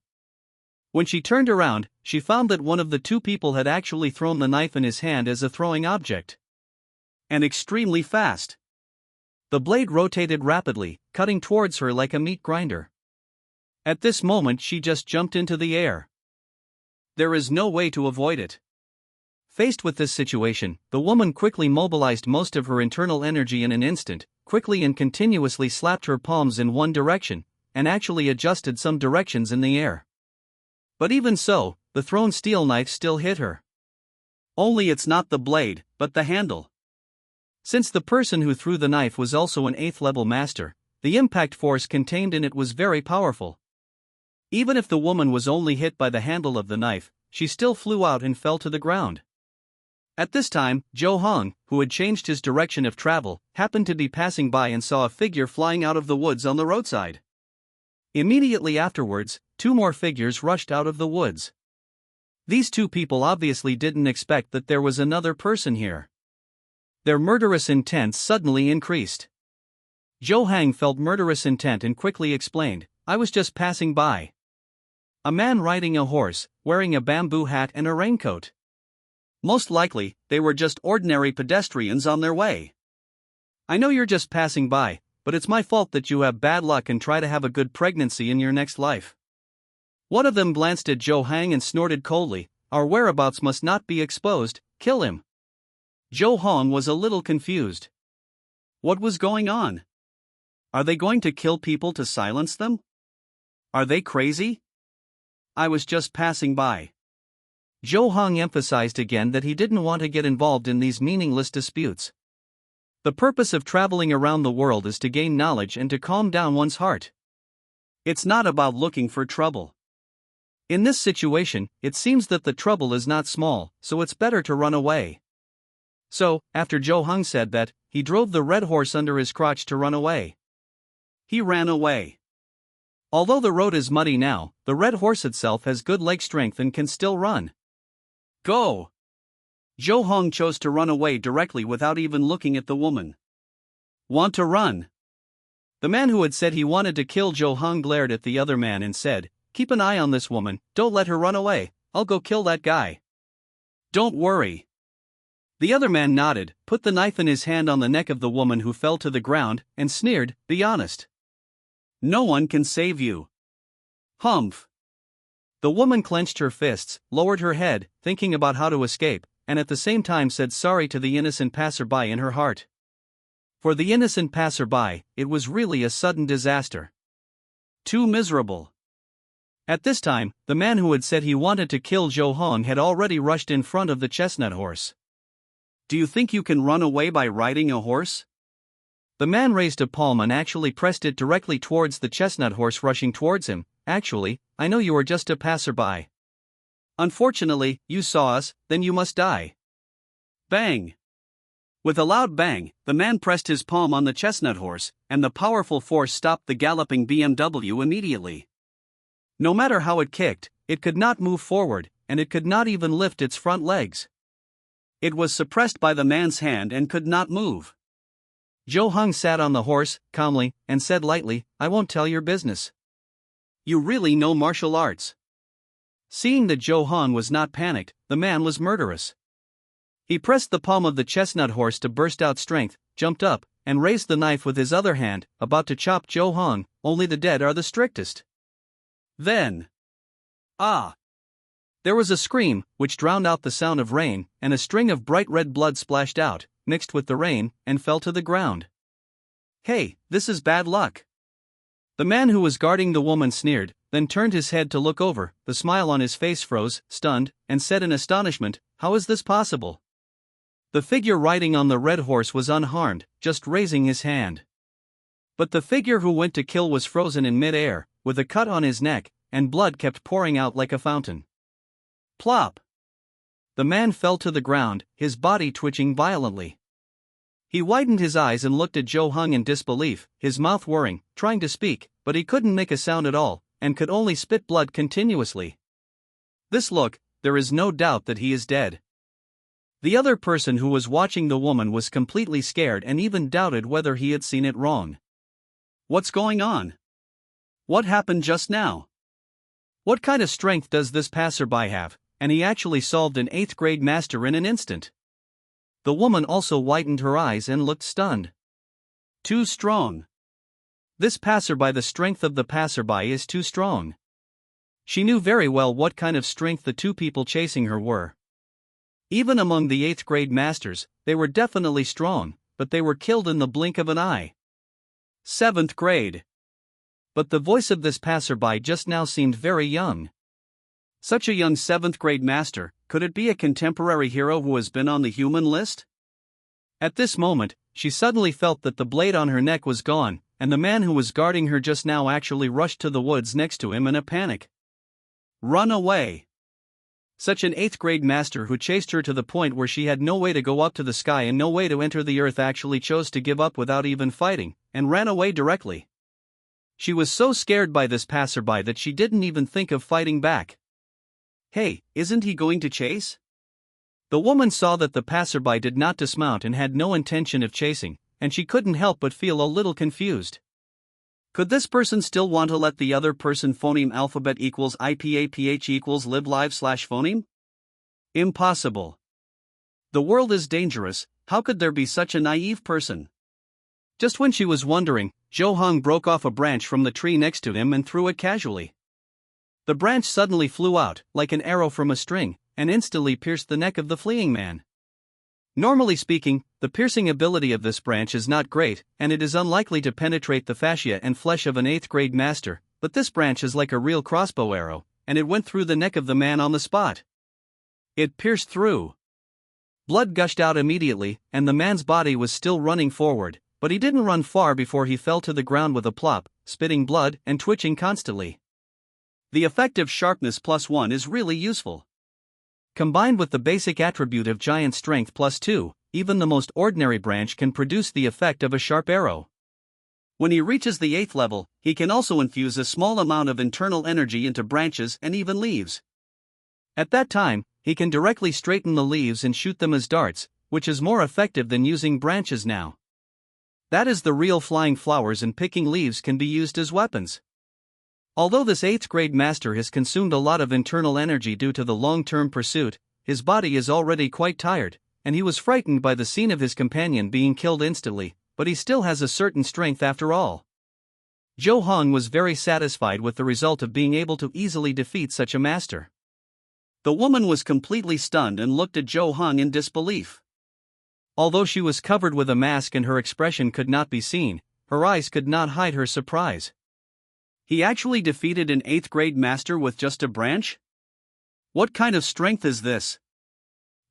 S1: When she turned around, she found that one of the 2 people had actually thrown the knife in his hand as a throwing object. And extremely fast. The blade rotated rapidly, cutting towards her like a meat grinder. At this moment she just jumped into the air. There is no way to avoid it. Faced with this situation, the woman quickly mobilized most of her internal energy in an instant, quickly and continuously slapped her palms in one direction, and actually adjusted some directions in the air. But even so, the thrown steel knife still hit her. Only it's not the blade, but the handle. Since the person who threw the knife was also an 8th level master, the impact force contained in it was very powerful. Even if the woman was only hit by the handle of the knife, she still flew out and fell to the ground. At this time, Zhou Hong, who had changed his direction of travel, happened to be passing by and saw a figure flying out of the woods on the roadside. Immediately afterwards, 2 more figures rushed out of the woods. These 2 people obviously didn't expect that there was another person here. Their murderous intent suddenly increased. Zhou Hang felt murderous intent and quickly explained, I was just passing by. A man riding a horse, wearing a bamboo hat and a raincoat. Most likely, they were just ordinary pedestrians on their way. I know you're just passing by, but it's my fault that you have bad luck and try to have a good pregnancy in your next life. One of them glanced at Zhou Hang and snorted coldly, our whereabouts must not be exposed, kill him. Zhou Hong was a little confused. What was going on? Are they going to kill people to silence them? Are they crazy? I was just passing by. Zhou Hong emphasized again that he didn't want to get involved in these meaningless disputes. The purpose of traveling around the world is to gain knowledge and to calm down one's heart. It's not about looking for trouble. In this situation, it seems that the trouble is not small, so it's better to run away. So, after Joe Hung said that, he drove the red horse under his crotch to run away. He ran away. Although the road is muddy now, the red horse itself has good leg strength and can still run. Go! Joe Hung chose to run away directly without even looking at the woman. Want to run? The man who had said he wanted to kill Joe Hung glared at the other man and said, "Keep an eye on this woman, don't let her run away, I'll go kill that guy." "Don't worry." The other man nodded, put the knife in his hand on the neck of the woman who fell to the ground, and sneered, "Be honest. No one can save you." Humph. The woman clenched her fists, lowered her head, thinking about how to escape, and at the same time said sorry to the innocent passerby in her heart. For the innocent passerby, it was really a sudden disaster. Too miserable. At this time, the man who had said he wanted to kill Joe Hung had already rushed in front of the chestnut horse. "Do you think you can run away by riding a horse?" The man raised a palm and actually pressed it directly towards the chestnut horse rushing towards him. "Actually, I know you are just a passerby. Unfortunately, you saw us, then you must die." Bang! With a loud bang, the man pressed his palm on the chestnut horse, and the powerful force stopped the galloping BMW immediately. No matter how it kicked, it could not move forward, and it could not even lift its front legs. It was suppressed by the man's hand and could not move. Joe Hung sat on the horse, calmly, and said lightly, "I won't tell your business. You really know martial arts." Seeing that Joe Hung was not panicked, the man was murderous. He pressed the palm of the chestnut horse to burst out strength, jumped up, and raised the knife with his other hand, about to chop Joe Hung. Only the dead are the strictest. Then. Ah! There was a scream, which drowned out the sound of rain, and a string of bright red blood splashed out, mixed with the rain, and fell to the ground. "Hey, this is bad luck." The man who was guarding the woman sneered, then turned his head to look over. The smile on his face froze, stunned, and said in astonishment, "How is this possible?" The figure riding on the red horse was unharmed, just raising his hand. But the figure who went to kill was frozen in mid-air, with a cut on his neck, and blood kept pouring out like a fountain. Plop! The man fell to the ground, his body twitching violently. He widened his eyes and looked at Joe Hung in disbelief, his mouth whirring, trying to speak, but he couldn't make a sound at all, and could only spit blood continuously. This look, there is no doubt that he is dead. The other person who was watching the woman was completely scared and even doubted whether he had seen it wrong. What's going on? What happened just now? What kind of strength does this passerby have? And he actually solved an 8th grade master in an instant. The woman also widened her eyes and looked stunned. Too strong. This passerby, the strength of the passerby is too strong. She knew very well what kind of strength the two people chasing her were. Even among the 8th grade masters, they were definitely strong, but they were killed in the blink of an eye. 7th grade. But the voice of this passerby just now seemed very young. Such a young 7th grade master, could it be a contemporary hero who has been on the human list? At this moment, she suddenly felt that the blade on her neck was gone, and the man who was guarding her just now actually rushed to the woods next to him in a panic. Run away! Such an 8th grade master who chased her to the point where she had no way to go up to the sky and no way to enter the earth actually chose to give up without even fighting, and ran away directly. She was so scared by this passerby that she didn't even think of fighting back. Hey, isn't he going to chase? The woman saw that the passerby did not dismount and had no intention of chasing, and she couldn't help but feel a little confused. Could this person still want to let the other person phoneme alphabet equals IPAPH equals live live slash phoneme? Impossible. The world is dangerous, how could there be such a naive person? Just when she was wondering, Joe Hung broke off a branch from the tree next to him and threw it casually. The branch suddenly flew out, like an arrow from a string, and instantly pierced the neck of the fleeing man. Normally speaking, the piercing ability of this branch is not great, and it is unlikely to penetrate the fascia and flesh of an 8th grade master, but this branch is like a real crossbow arrow, and it went through the neck of the man on the spot. It pierced through. Blood gushed out immediately, and the man's body was still running forward, but he didn't run far before he fell to the ground with a plop, spitting blood and twitching constantly. The effective sharpness +1 is really useful. Combined with the basic attribute of giant strength +2, even the most ordinary branch can produce the effect of a sharp arrow. When he reaches the 8th level, he can also infuse a small amount of internal energy into branches and even leaves. At that time, he can directly straighten the leaves and shoot them as darts, which is more effective than using branches now. That is the real flying flowers, and picking leaves can be used as weapons. Although this 8th grade master has consumed a lot of internal energy due to the long-term pursuit, his body is already quite tired, and he was frightened by the scene of his companion being killed instantly, but he still has a certain strength after all. Zhou Hong was very satisfied with the result of being able to easily defeat such a master. The woman was completely stunned and looked at Zhou Hong in disbelief. Although she was covered with a mask and her expression could not be seen, her eyes could not hide her surprise. He actually defeated an 8th grade master with just a branch? What kind of strength is this?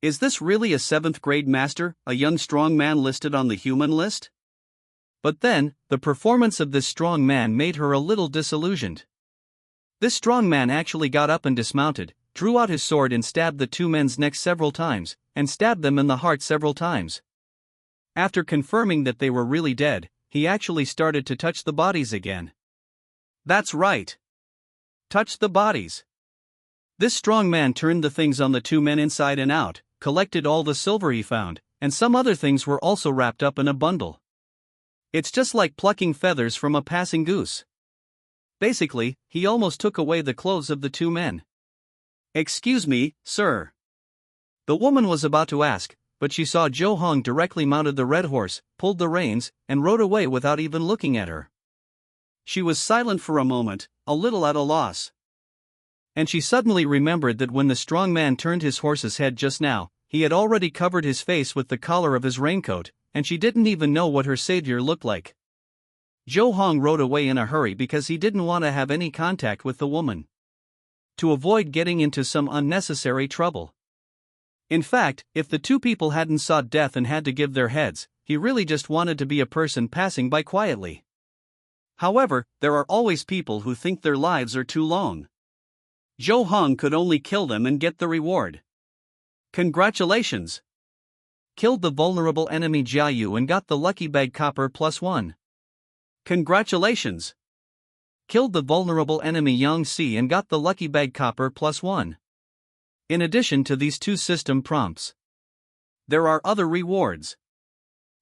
S1: Is this really a 7th grade master, a young strong man listed on the human list? But then, the performance of this strong man made her a little disillusioned. This strong man actually got up and dismounted, drew out his sword and stabbed the two men's necks several times, and stabbed them in the heart several times. After confirming that they were really dead, he actually started to touch the bodies again. That's right. Touch the bodies. This strong man turned the things on the two men inside and out, collected all the silver he found, and some other things were also wrapped up in a bundle. It's just like plucking feathers from a passing goose. Basically, he almost took away the clothes of the two men. "Excuse me, sir." The woman was about to ask, but she saw Zhou Hong directly mounted the red horse, pulled the reins, and rode away without even looking at her. She was silent for a moment, a little at a loss. And she suddenly remembered that when the strong man turned his horse's head just now, he had already covered his face with the collar of his raincoat, and she didn't even know what her savior looked like. Zhou Hong rode away in a hurry because he didn't want to have any contact with the woman, to avoid getting into some unnecessary trouble. In fact, if the two people hadn't sought death and had to give their heads, he really just wanted to be a person passing by quietly. However, there are always people who think their lives are too long. Zhou Hong could only kill them and get the reward. Congratulations! Killed the vulnerable enemy Jiayu and got the lucky bag copper +1. Congratulations! Killed the vulnerable enemy Yang Si and got the lucky bag copper +1. In addition to these two system prompts, there are other rewards.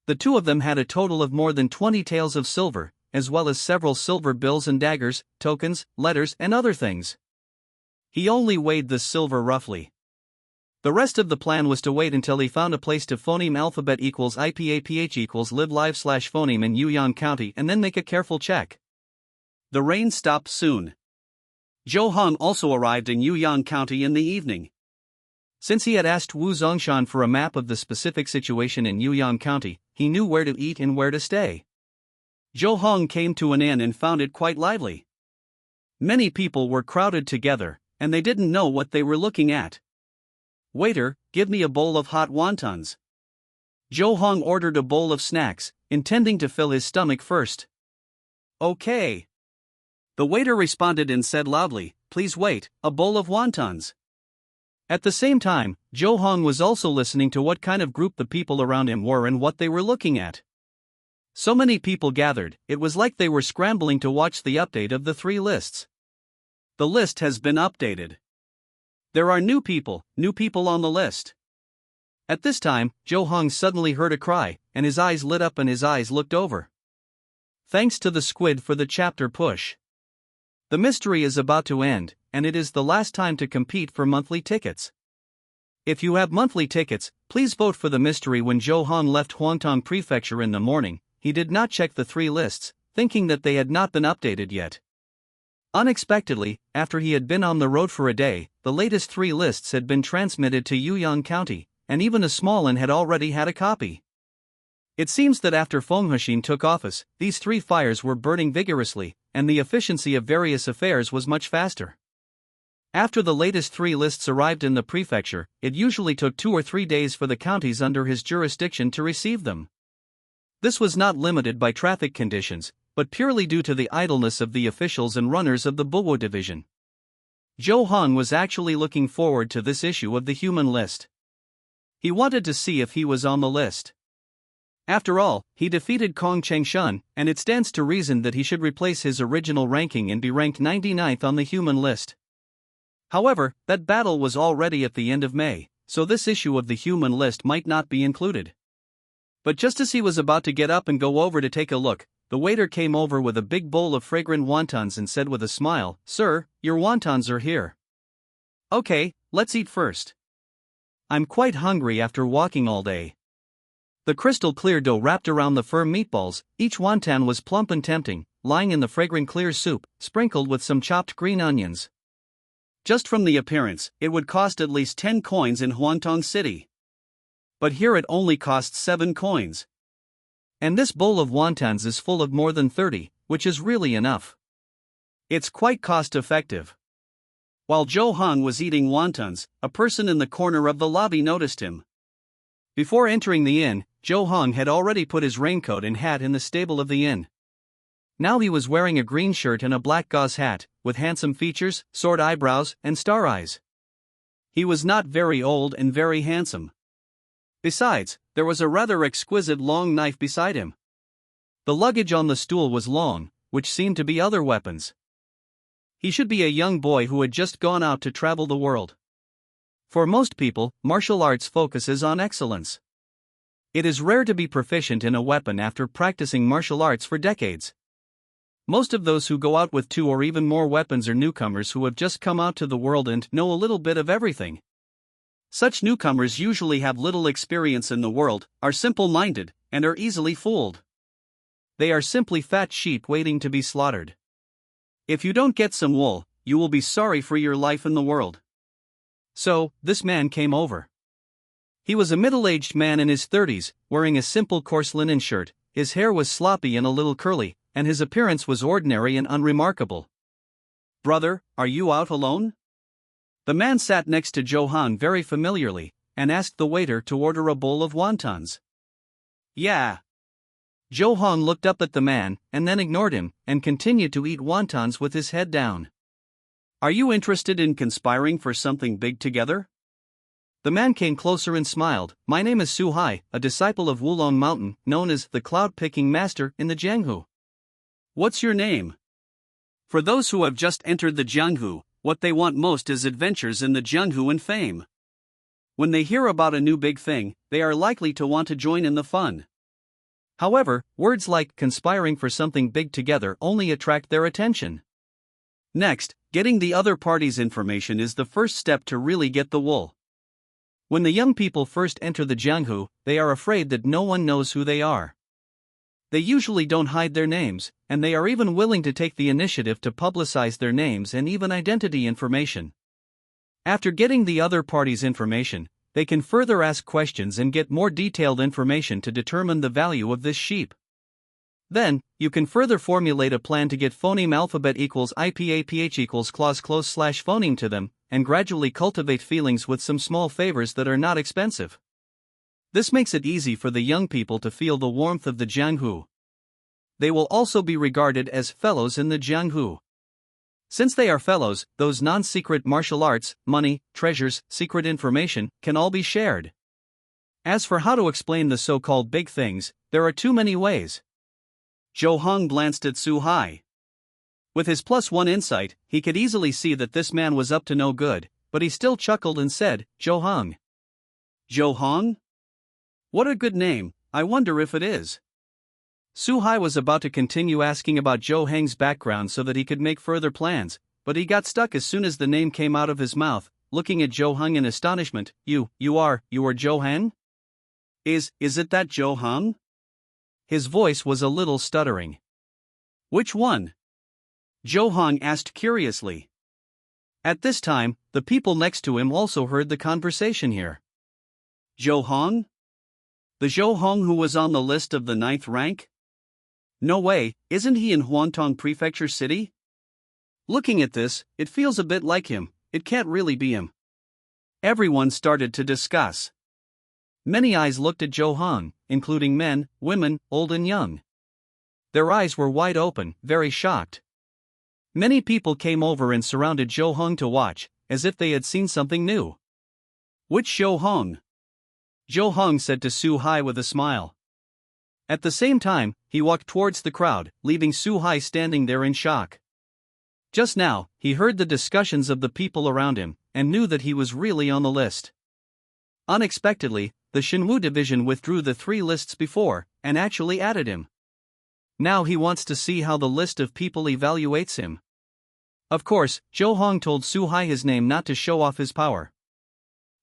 S1: The two of them had a total of more than 20 taels of silver, as well as several silver bills and daggers, tokens, letters, and other things. He only weighed the silver roughly. The rest of the plan was to wait until he found a place to phoneme alphabet equals IPAPH equals live live / phoneme in Yuyang County and then make a careful check. The rain stopped soon. Zhou Hong also arrived in Yuyang County in the evening. Since he had asked Wu Zongshan for a map of the specific situation in Yuyang County, he knew where to eat and where to stay. Zhou Hong came to an inn and found it quite lively. Many people were crowded together, and they didn't know what they were looking at. "Waiter, give me a bowl of hot wontons." Zhou Hong ordered a bowl of snacks, intending to fill his stomach first. "Okay." The waiter responded and said loudly, "Please wait, a bowl of wontons." At the same time, Zhou Hong was also listening to what kind of group the people around him were and what they were looking at. So many people gathered, it was like they were scrambling to watch the update of the 3 lists. The list has been updated. There are new people on the list. At this time, Zhou Hong suddenly heard a cry, and his eyes lit up and his eyes looked over. Thanks to the squid for the chapter push. The mystery is about to end, and it is the last time to compete for monthly tickets. If you have monthly tickets, please vote for the mystery. When Zhou Hong left Huangtong Prefecture in the morning, he did not check the 3 lists, thinking that they had not been updated yet. Unexpectedly, after he had been on the road for a day, the latest 3 lists had been transmitted to Yuyang County, and even a small inn had already had a copy. It seems that after Feng Huixin took office, these 3 fires were burning vigorously, and the efficiency of various affairs was much faster. After the latest 3 lists arrived in the prefecture, it usually took 2 or 3 days for the counties under his jurisdiction to receive them. This was not limited by traffic conditions, but purely due to the idleness of the officials and runners of the Buwo division. Zhou Hong was actually looking forward to this issue of the human list. He wanted to see if he was on the list. After all, he defeated Kong Chengshun, and it stands to reason that he should replace his original ranking and be ranked 99th on the human list. However, that battle was already at the end of May, so this issue of the human list might not be included. But just as he was about to get up and go over to take a look, the waiter came over with a big bowl of fragrant wontons and said with a smile, "Sir, your wontons are here." "Okay, let's eat first. I'm quite hungry after walking all day." The crystal-clear dough wrapped around the firm meatballs, each wonton was plump and tempting, lying in the fragrant clear soup, sprinkled with some chopped green onions. Just from the appearance, it would cost at least 10 coins in Huantong City. But here it only costs 7 coins. And this bowl of wontons is full of more than 30, which is really enough. It's quite cost-effective. While Zhou Hong was eating wontons, a person in the corner of the lobby noticed him. Before entering the inn, Zhou Hong had already put his raincoat and hat in the stable of the inn. Now he was wearing a green shirt and a black gauze hat, with handsome features, sword eyebrows, and star eyes. He was not very old and very handsome. Besides, there was a rather exquisite long knife beside him. The luggage on the stool was long, which seemed to be other weapons. He should be a young boy who had just gone out to travel the world. For most people, martial arts focuses on excellence. It is rare to be proficient in a weapon after practicing martial arts for decades. Most of those who go out with 2 or even more weapons are newcomers who have just come out to the world and know a little bit of everything. Such newcomers usually have little experience in the world, are simple-minded, and are easily fooled. They are simply fat sheep waiting to be slaughtered. If you don't get some wool, you will be sorry for your life in the world. So, this man came over. He was a middle-aged man in his 30s, wearing a simple coarse linen shirt, his hair was sloppy and a little curly, and his appearance was ordinary and unremarkable. "Brother, are you out alone?" The man sat next to Zhou Hong very familiarly, and asked the waiter to order a bowl of wontons. "Yeah." Zhou Hong looked up at the man, and then ignored him, and continued to eat wontons with his head down. "Are you interested in conspiring for something big together?" The man came closer and smiled. "My name is Su Hai, a disciple of Wulong Mountain, known as the Cloud-Picking Master in the Jianghu." "What's your name?" For those who have just entered the Jianghu, what they want most is adventures in the Jianghu and fame. When they hear about a new big thing, they are likely to want to join in the fun. However, words like conspiring for something big together only attract their attention. Next, getting the other party's information is the first step to really get the wool. When the young people first enter the Jianghu, they are afraid that no one knows who they are. They usually don't hide their names, and they are even willing to take the initiative to publicize their names and even identity information. After getting the other party's information, they can further ask questions and get more detailed information to determine the value of this sheep. Then, you can further formulate a plan to get phoneme alphabet equals IPAPH equals clause close slash phoneme to them, and gradually cultivate feelings with some small favors that are not expensive. This makes it easy for the young people to feel the warmth of the Jianghu. They will also be regarded as fellows in the Jianghu. Since they are fellows, those non-secret martial arts, money, treasures, secret information, can all be shared. As for how to explain the so-called big things, there are too many ways. Zhou Hong glanced at Su Hai. With his +1 insight, he could easily see that this man was up to no good, but he still chuckled and said, "Zhou Hong." "Zhou Hong? What a good name, I wonder if it is." Su Hai was about to continue asking about Zhou Hong's background so that he could make further plans, but he got stuck as soon as the name came out of his mouth, looking at Zhou Hong in astonishment. You are Zhou Hong? Is it that Zhou Hong?" His voice was a little stuttering. "Which one?" Zhou Hong asked curiously. At this time, the people next to him also heard the conversation here. "Zhou Hong? The Zhou Hong who was on the list of the 9th rank? No way, isn't he in Huantong Prefecture City? Looking at this, it feels a bit like him, it can't really be him. Everyone started to discuss. Many eyes looked at Zhou Heng, including men, women, old and young. Their eyes were wide open, very shocked. Many people came over and surrounded Zhou Heng to watch, as if they had seen something new. Which Zhou Heng? Zhou Heng said to Su Hai with a smile. At the same time, he walked towards the crowd, leaving Su Hai standing there in shock. Just now, he heard the discussions of the people around him, and knew that he was really on the list. Unexpectedly, the Shenwu division withdrew the 3 lists before, and actually added him. Now he wants to see how the list of people evaluates him. Of course, Zhou Heng told Su Hai his name not to show off his power,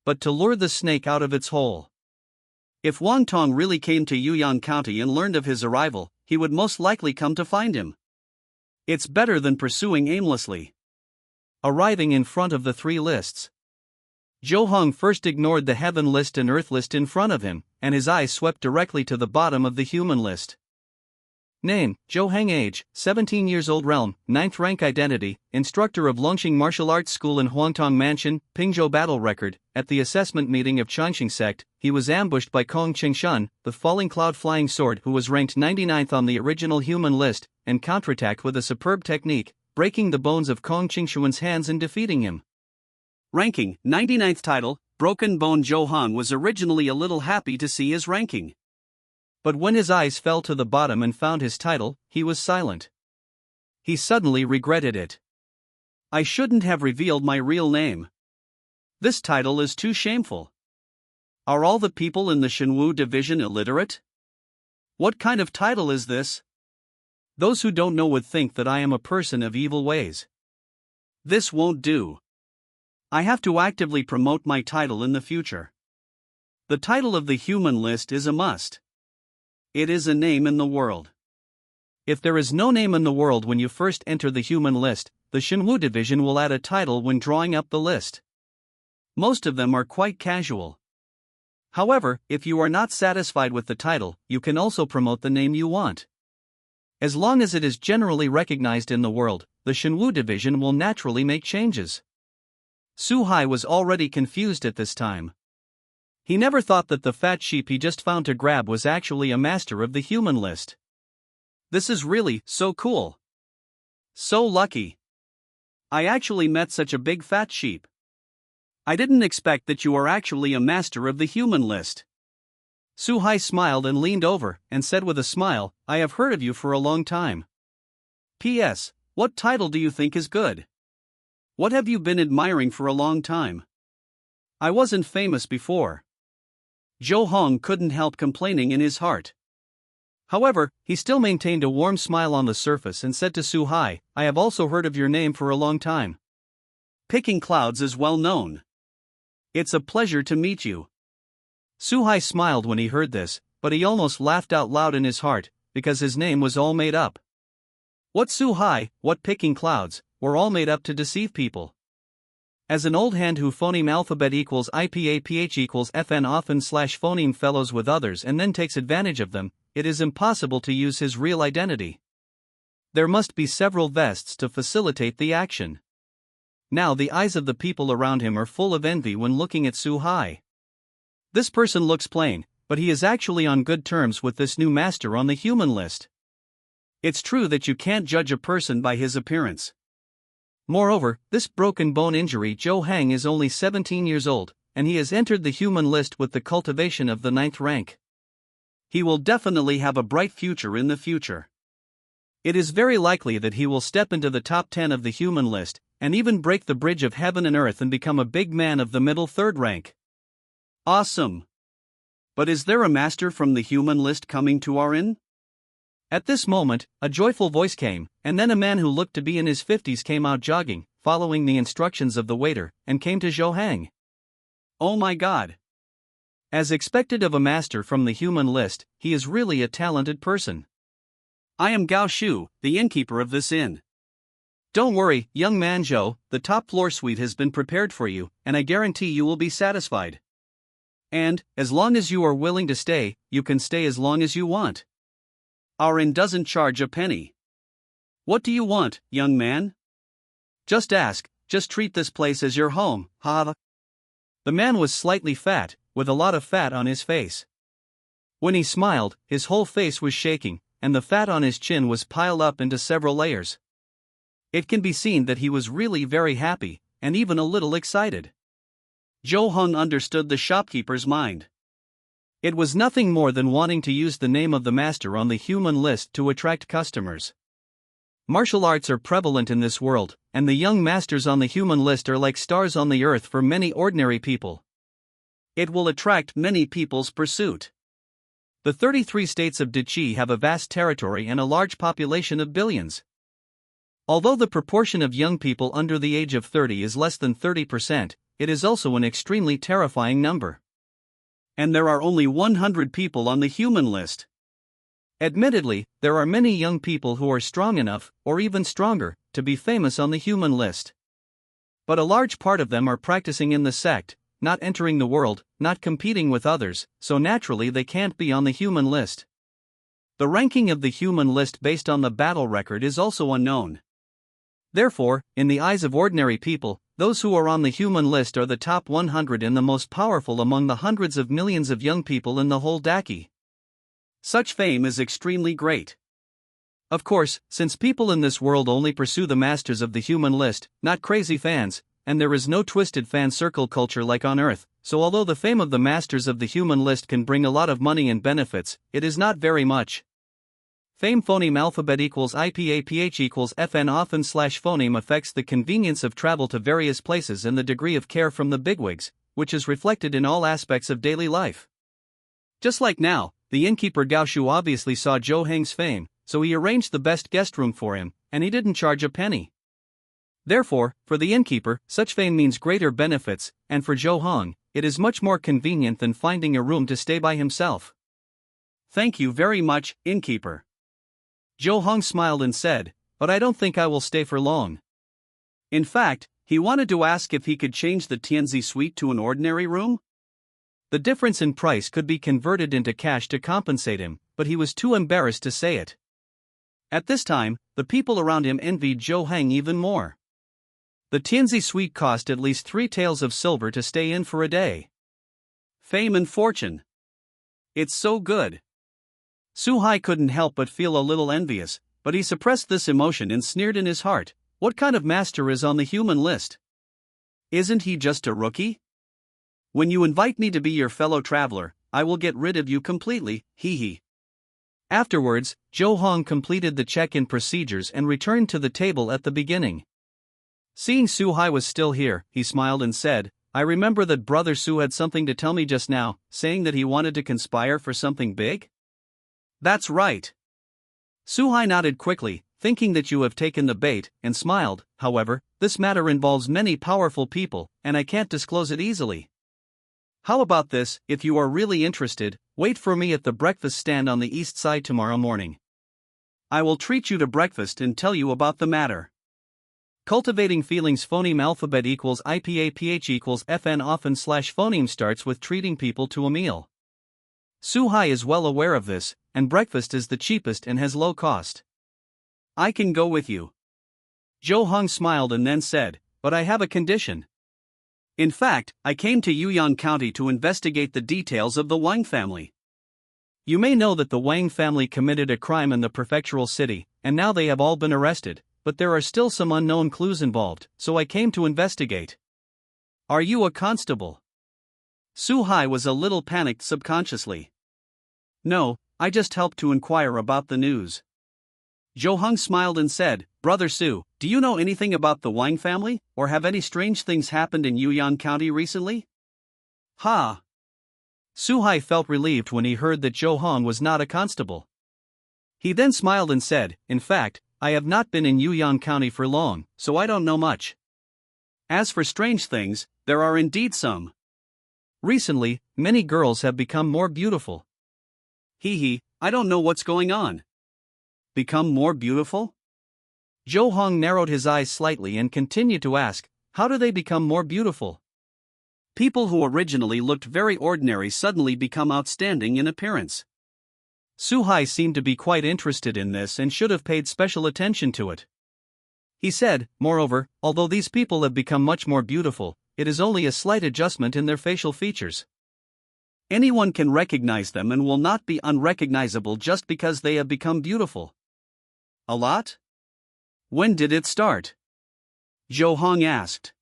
S1: but to lure the snake out of its hole. If Wang Tong really came to Yuyang County and learned of his arrival, he would most likely come to find him. It's better than pursuing aimlessly. Arriving in front of the 3 lists, Zhou Heng first ignored the heaven list and earth list in front of him, and his eyes swept directly to the bottom of the human list. Name, Zhou Heng. Age, 17 years old. Realm, 9th rank. Identity, instructor of Longxing Martial Arts School in Huangtong Mansion. Pingzhou. Battle record, at the assessment meeting of Changxing sect, he was ambushed by Kong Qingshan, the falling cloud flying sword who was ranked 99th on the original human list, and counterattacked with a superb technique, breaking the bones of Kong Qingshuan's hands and defeating him. Ranking, 99th. Title, Broken Bone. Zhou Heng was originally a little happy to see his ranking. But when his eyes fell to the bottom and found his title, he was silent. He suddenly regretted it. I shouldn't have revealed my real name. This title is too shameful. Are all the people in the Shenwu division illiterate? What kind of title is this? Those who don't know would think that I am a person of evil ways. This won't do. I have to actively promote my title in the future. The title of the human list is a must. It is a name in the world. If there is no name in the world when you first enter the human list, the Shenwu division will add a title when drawing up the list. Most of them are quite casual. However, if you are not satisfied with the title, you can also promote the name you want. As long as it is generally recognized in the world, the Shenwu division will naturally make changes. Su Hai was already confused at this time. He never thought that the fat sheep he just found to grab was actually a master of the human list. This is really so cool. So lucky. I actually met such a big fat sheep. I didn't expect that you are actually a master of the human list. Su Hai smiled and leaned over and said with a smile, I have heard of you for a long time. P.S. What title do you think is good? What have you been admiring for a long time? I wasn't famous before. Zhou Heng couldn't help complaining in his heart. However, he still maintained a warm smile on the surface and said to Su Hai, I have also heard of your name for a long time. Picking clouds is well known. It's a pleasure to meet you. Su Hai smiled when he heard this, but he almost laughed out loud in his heart, because his name was all made up. What Su Hai, what Picking Clouds, were all made up to deceive people. As an old hand who phoneme alphabet equals IPAPH equals FN often / phoneme fellows with others and then takes advantage of them, it is impossible to use his real identity. There must be several vests to facilitate the action. Now the eyes of the people around him are full of envy when looking at Su Hai. This person looks plain, but he is actually on good terms with this new master on the human list. It's true that you can't judge a person by his appearance. Moreover, this broken bone injury Zhou Heng is only 17 years old, and he has entered the human list with the cultivation of the 9th rank. He will definitely have a bright future in the future. It is very likely that he will step into the top 10 of the human list, and even break the bridge of heaven and earth and become a big man of the middle 3rd rank. Awesome! But is there a master from the human list coming to our inn? At this moment, a joyful voice came, and then a man who looked to be in his 50s came out jogging, following the instructions of the waiter, and came to Zhou Heng. Oh my god! As expected of a master from the human list, he is really a talented person. I am Gao Shu, the innkeeper of this inn. Don't worry, young man Zhou, the top floor suite has been prepared for you, and I guarantee you will be satisfied. And, as long as you are willing to stay, you can stay as long as you want. Our inn doesn't charge a penny. What do you want, young man? Just ask, just treat this place as your home, ha. The man was slightly fat, with a lot of fat on his face. When he smiled, his whole face was shaking, and the fat on his chin was piled up into several layers. It can be seen that he was really very happy, and even a little excited. Joe Hung understood the shopkeeper's mind. It was nothing more than wanting to use the name of the master on the human list to attract customers. Martial arts are prevalent in this world, and the young masters on the human list are like stars on the earth for many ordinary people. It will attract many people's pursuit. The 33 states of Dichi have a vast territory and a large population of billions. Although the proportion of young people under the age of 30 is less than 30%, it is also an extremely terrifying number. And there are only 100 people on the human list. Admittedly, there are many young people who are strong enough, or even stronger, to be famous on the human list. But a large part of them are practicing in the sect, not entering the world, not competing with others, so naturally they can't be on the human list. The ranking of the human list based on the battle record is also unknown. Therefore, in the eyes of ordinary people, those who are on the human list are the top 100 and the most powerful among the hundreds of millions of young people in the whole Daki. Such fame is extremely great. Of course, since people in this world only pursue the masters of the human list, not crazy fans, and there is no twisted fan circle culture like on Earth, so although the fame of the masters of the human list can bring a lot of money and benefits, it is not very much. Fame phoneme alphabet equals IPAPH equals FN often / phoneme affects the convenience of travel to various places and the degree of care from the bigwigs, which is reflected in all aspects of daily life. Just like now, the innkeeper Gao Shu obviously saw Zhou Heng's fame, so he arranged the best guest room for him, and he didn't charge a penny. Therefore, for the innkeeper, such fame means greater benefits, and for Zhou Heng, it is much more convenient than finding a room to stay by himself. Thank you very much, innkeeper. Zhou Heng smiled and said, but I don't think I will stay for long. In fact, he wanted to ask if he could change the Tianzi suite to an ordinary room. The difference in price could be converted into cash to compensate him, but he was too embarrassed to say it. At this time, the people around him envied Zhou Heng even more. The Tianzi suite cost at least 3 taels of silver to stay in for a day. Fame and fortune. It's so good. Su Hai couldn't help but feel a little envious, but he suppressed this emotion and sneered in his heart, what kind of master is on the human list? Isn't he just a rookie? When you invite me to be your fellow traveler, I will get rid of you completely, hee hee. Afterwards, Zhou Heng completed the check-in procedures and returned to the table at the beginning. Seeing Su Hai was still here, he smiled and said, I remember that Brother Su had something to tell me just now, saying that he wanted to conspire for something big? That's right. Su Hai nodded quickly, thinking that you have taken the bait, and smiled. However, this matter involves many powerful people, and I can't disclose it easily. How about this, if you are really interested, wait for me at the breakfast stand on the east side tomorrow morning. I will treat you to breakfast and tell you about the matter. Cultivating feelings phoneme alphabet equals IPAPH equals FN often / phoneme starts with treating people to a meal. Su Hai is well aware of this, and breakfast is the cheapest and has low cost. I can go with you. Zhou Heng smiled and then said, but I have a condition. In fact, I came to Yuyang County to investigate the details of the Wang family. You may know that the Wang family committed a crime in the prefectural city, and now they have all been arrested, but there are still some unknown clues involved, so I came to investigate. Are you a constable? Su Hai was a little panicked subconsciously. No, I just helped to inquire about the news. Zhou Heng smiled and said, Brother Su, do you know anything about the Wang family, or have any strange things happened in Yuyang County recently? Ha! Su Hai felt relieved when he heard that Zhou Heng was not a constable. He then smiled and said, in fact, I have not been in Yuyang County for long, so I don't know much. As for strange things, there are indeed some. Recently, many girls have become more beautiful. Hee hee, I don't know what's going on. Become more beautiful? Zhou Heng narrowed his eyes slightly and continued to ask, how do they become more beautiful? People who originally looked very ordinary suddenly become outstanding in appearance. Su Hai seemed to be quite interested in this and should have paid special attention to it. He said, moreover, although these people have become much more beautiful, it is only a slight adjustment in their facial features. Anyone can recognize them and will not be unrecognizable just because they have become beautiful. A lot? When did it start? Zhou Hong asked.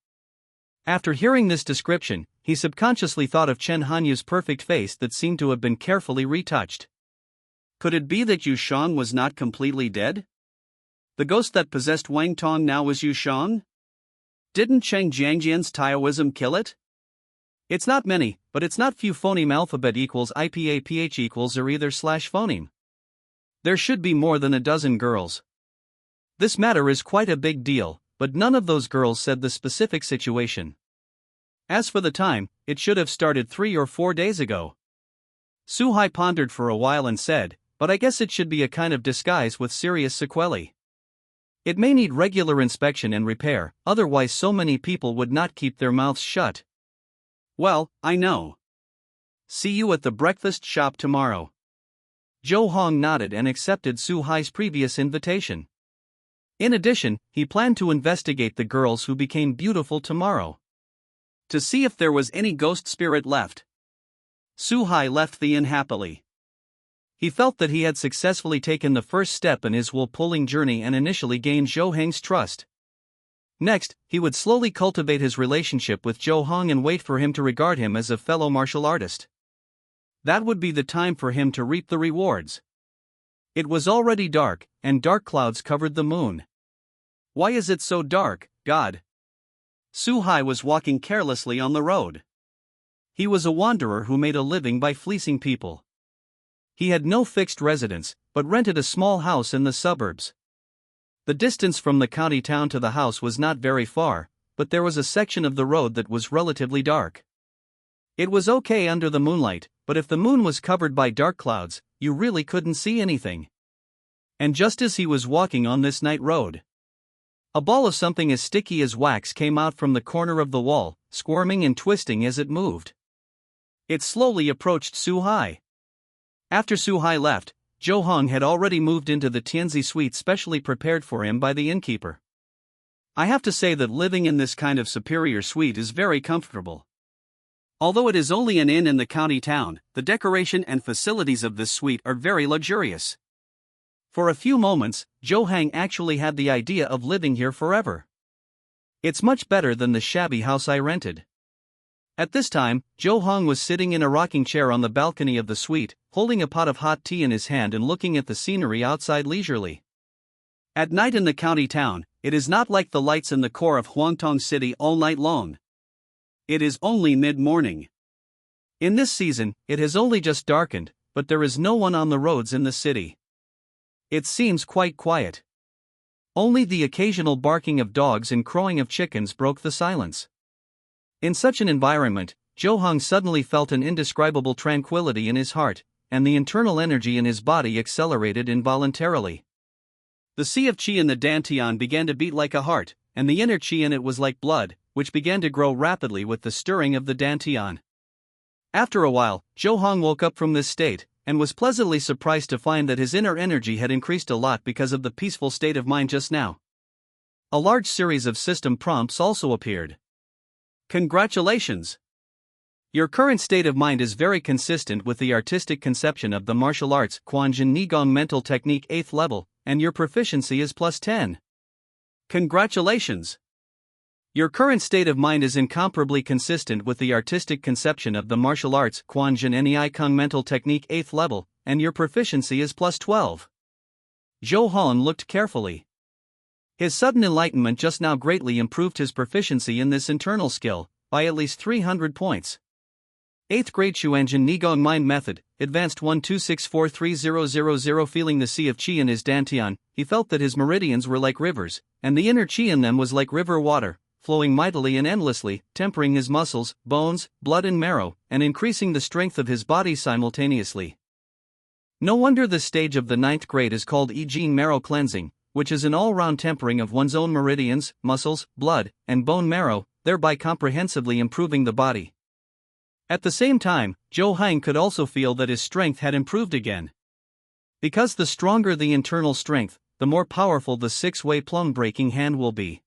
S1: After hearing this description, he subconsciously thought of Chen Hanyu's perfect face that seemed to have been carefully retouched. Could it be that Yu Shang was not completely dead? The ghost that possessed Wang Tong now was Yu Shang? Didn't Cheng Jiangjian's Taoism kill it? It's not many, but it's not few. Phoneme alphabet equals IPAPH equals or either slash phoneme. There should be more than a dozen girls. This matter is quite a big deal, but none of those girls said the specific situation. As for the time, it should have started 3 or 4 days ago. Su Hai pondered for a while and said, but I guess it should be a kind of disguise with serious sequelae. It may need regular inspection and repair, otherwise so many people would not keep their mouths shut. Well, I know. See you at the breakfast shop tomorrow. Zhou Hong nodded and accepted Su Hai's previous invitation. In addition, he planned to investigate the girls who became beautiful tomorrow, to see if there was any ghost spirit left. Su Hai left the inn happily. He felt that he had successfully taken the first step in his wool-pulling journey and initially gained Zhou Heng's trust. Next, he would slowly cultivate his relationship with Zhou Hong and wait for him to regard him as a fellow martial artist. That would be the time for him to reap the rewards. It was already dark, and dark clouds covered the moon. Why is it so dark, God? Su Hai was walking carelessly on the road. He was a wanderer who made a living by fleecing people. He had no fixed residence, but rented a small house in the suburbs. The distance from the county town to the house was not very far, but there was a section of the road that was relatively dark. It was okay under the moonlight, but if the moon was covered by dark clouds, you really couldn't see anything. And just as he was walking on this night road, a ball of something as sticky as wax came out from the corner of the wall, squirming and twisting as it moved. It slowly approached Su Hai. After Su Hai left, Zhou Hong had already moved into the Tianzi suite specially prepared for him by the innkeeper. I have to say that living in this kind of superior suite is very comfortable. Although it is only an inn in the county town, the decoration and facilities of this suite are very luxurious. For a few moments, Zhou Heng actually had the idea of living here forever. It's much better than the shabby house I rented. At this time, Zhou Hong was sitting in a rocking chair on the balcony of the suite, holding a pot of hot tea in his hand and looking at the scenery outside leisurely. At night in the county town, it is not like the lights in the core of Huangtong City all night long. It is only mid-morning. In this season, it has only just darkened, but there is no one on the roads in the city. It seems quite quiet. Only the occasional barking of dogs and crowing of chickens broke the silence. In such an environment, Zhou Hong suddenly felt an indescribable tranquility in his heart, and the internal energy in his body accelerated involuntarily. The sea of qi in the dantian began to beat like a heart, and the inner qi in it was like blood, which began to grow rapidly with the stirring of the dantian. After a while, Zhou Hong woke up from this state, and was pleasantly surprised to find that his inner energy had increased a lot because of the peaceful state of mind just now. A large series of system prompts also appeared. Congratulations! Your current state of mind is very consistent with the artistic conception of the martial arts Quanjin Nigong mental technique 8th level, and your proficiency is +10. Congratulations! Your current state of mind is incomparably consistent with the artistic conception of the martial arts Quanjin Nei Kung mental technique 8th level, and your proficiency is +12. Zhou Hong looked carefully. His sudden enlightenment just now greatly improved his proficiency in this internal skill, by at least 300 points. 8th grade Xuanjin Nigong Mind Method, Advanced 1264300. Feeling the sea of qi in his dantian, he felt that his meridians were like rivers, and the inner qi in them was like river water, flowing mightily and endlessly, tempering his muscles, bones, blood and marrow, and increasing the strength of his body simultaneously. No wonder this stage of the 9th grade is called Yi Jing marrow cleansing, which is an all-round tempering of one's own meridians, muscles, blood, and bone marrow, thereby comprehensively improving the body. At the same time, Zhou Heng could also feel that his strength had improved again. Because the stronger the internal strength, the more powerful the six-way plum-breaking hand will be.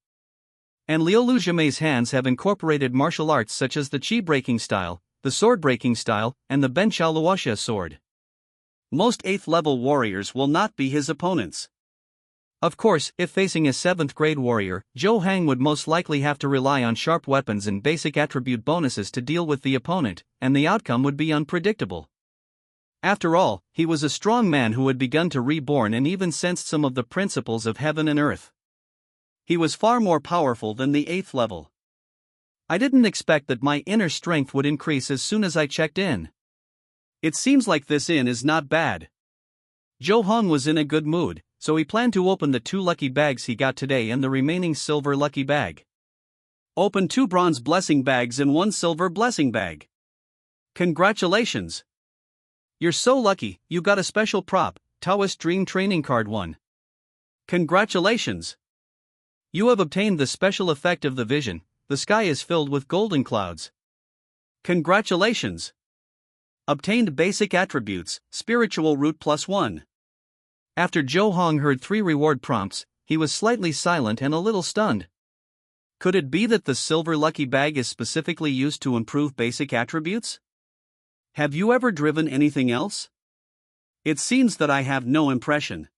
S1: And Liu Luzhimei's hands have incorporated martial arts such as the chi-breaking style, the sword-breaking style, and the Benchao Luoxia sword. Most 8th level warriors will not be his opponents. Of course, if facing a 7th grade warrior, Zhou Hang would most likely have to rely on sharp weapons and basic attribute bonuses to deal with the opponent, and the outcome would be unpredictable. After all, he was a strong man who had begun to reborn and even sensed some of the principles of heaven and earth. He was far more powerful than the 8th level. I didn't expect that my inner strength would increase as soon as I checked in. It seems like this inn is not bad. Zhou Hong was in a good mood, so he planned to open the 2 lucky bags he got today and the remaining silver lucky bag. Open 2 bronze blessing bags and 1 silver blessing bag. Congratulations! You're so lucky, you got a special prop, Taoist Dream Training Card 1. Congratulations! You have obtained the special effect of the vision, the sky is filled with golden clouds. Congratulations! Obtained basic attributes, spiritual root +1. After Zhou Hong heard 3 reward prompts, he was slightly silent and a little stunned. Could it be that the silver lucky bag is specifically used to improve basic attributes? Have you ever driven anything else? It seems that I have no impression.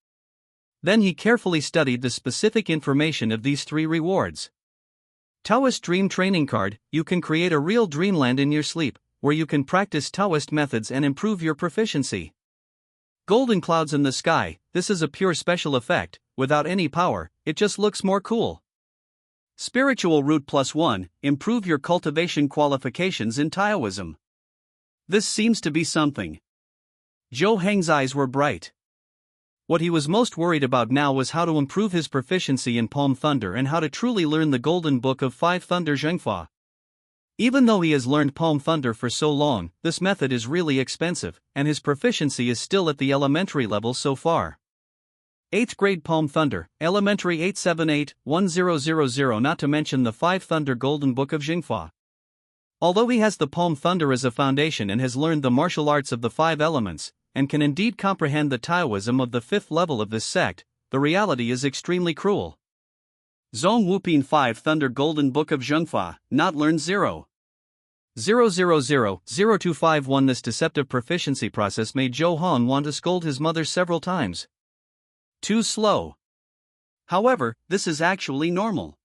S1: Then he carefully studied the specific information of these 3 rewards. Taoist Dream Training Card, you can create a real dreamland in your sleep, where you can practice Taoist methods and improve your proficiency. Golden clouds in the sky, this is a pure special effect, without any power, it just looks more cool. Spiritual root +1, improve your cultivation qualifications in Taoism. This seems to be something. Zhou Heng's eyes were bright. What he was most worried about now was how to improve his proficiency in Palm Thunder and how to truly learn the Golden Book of 5 Thunder Zhengfa. Even though he has learned Palm Thunder for so long, this method is really expensive, and his proficiency is still at the elementary level so far. 8th grade Palm Thunder, Elementary 878-1000, not to mention the 5 Thunder Golden Book of Zhengfa. Although he has the Palm Thunder as a foundation and has learned the martial arts of the 5 elements, and can indeed comprehend the Taoism of the 5th level of this sect, the reality is extremely cruel. Zong Wupin 5 Thunder Golden Book of Zhengfa, not learned 0. 0000251. This deceptive proficiency process made Zhou Hong want to scold his mother several times. Too slow. However, this is actually normal.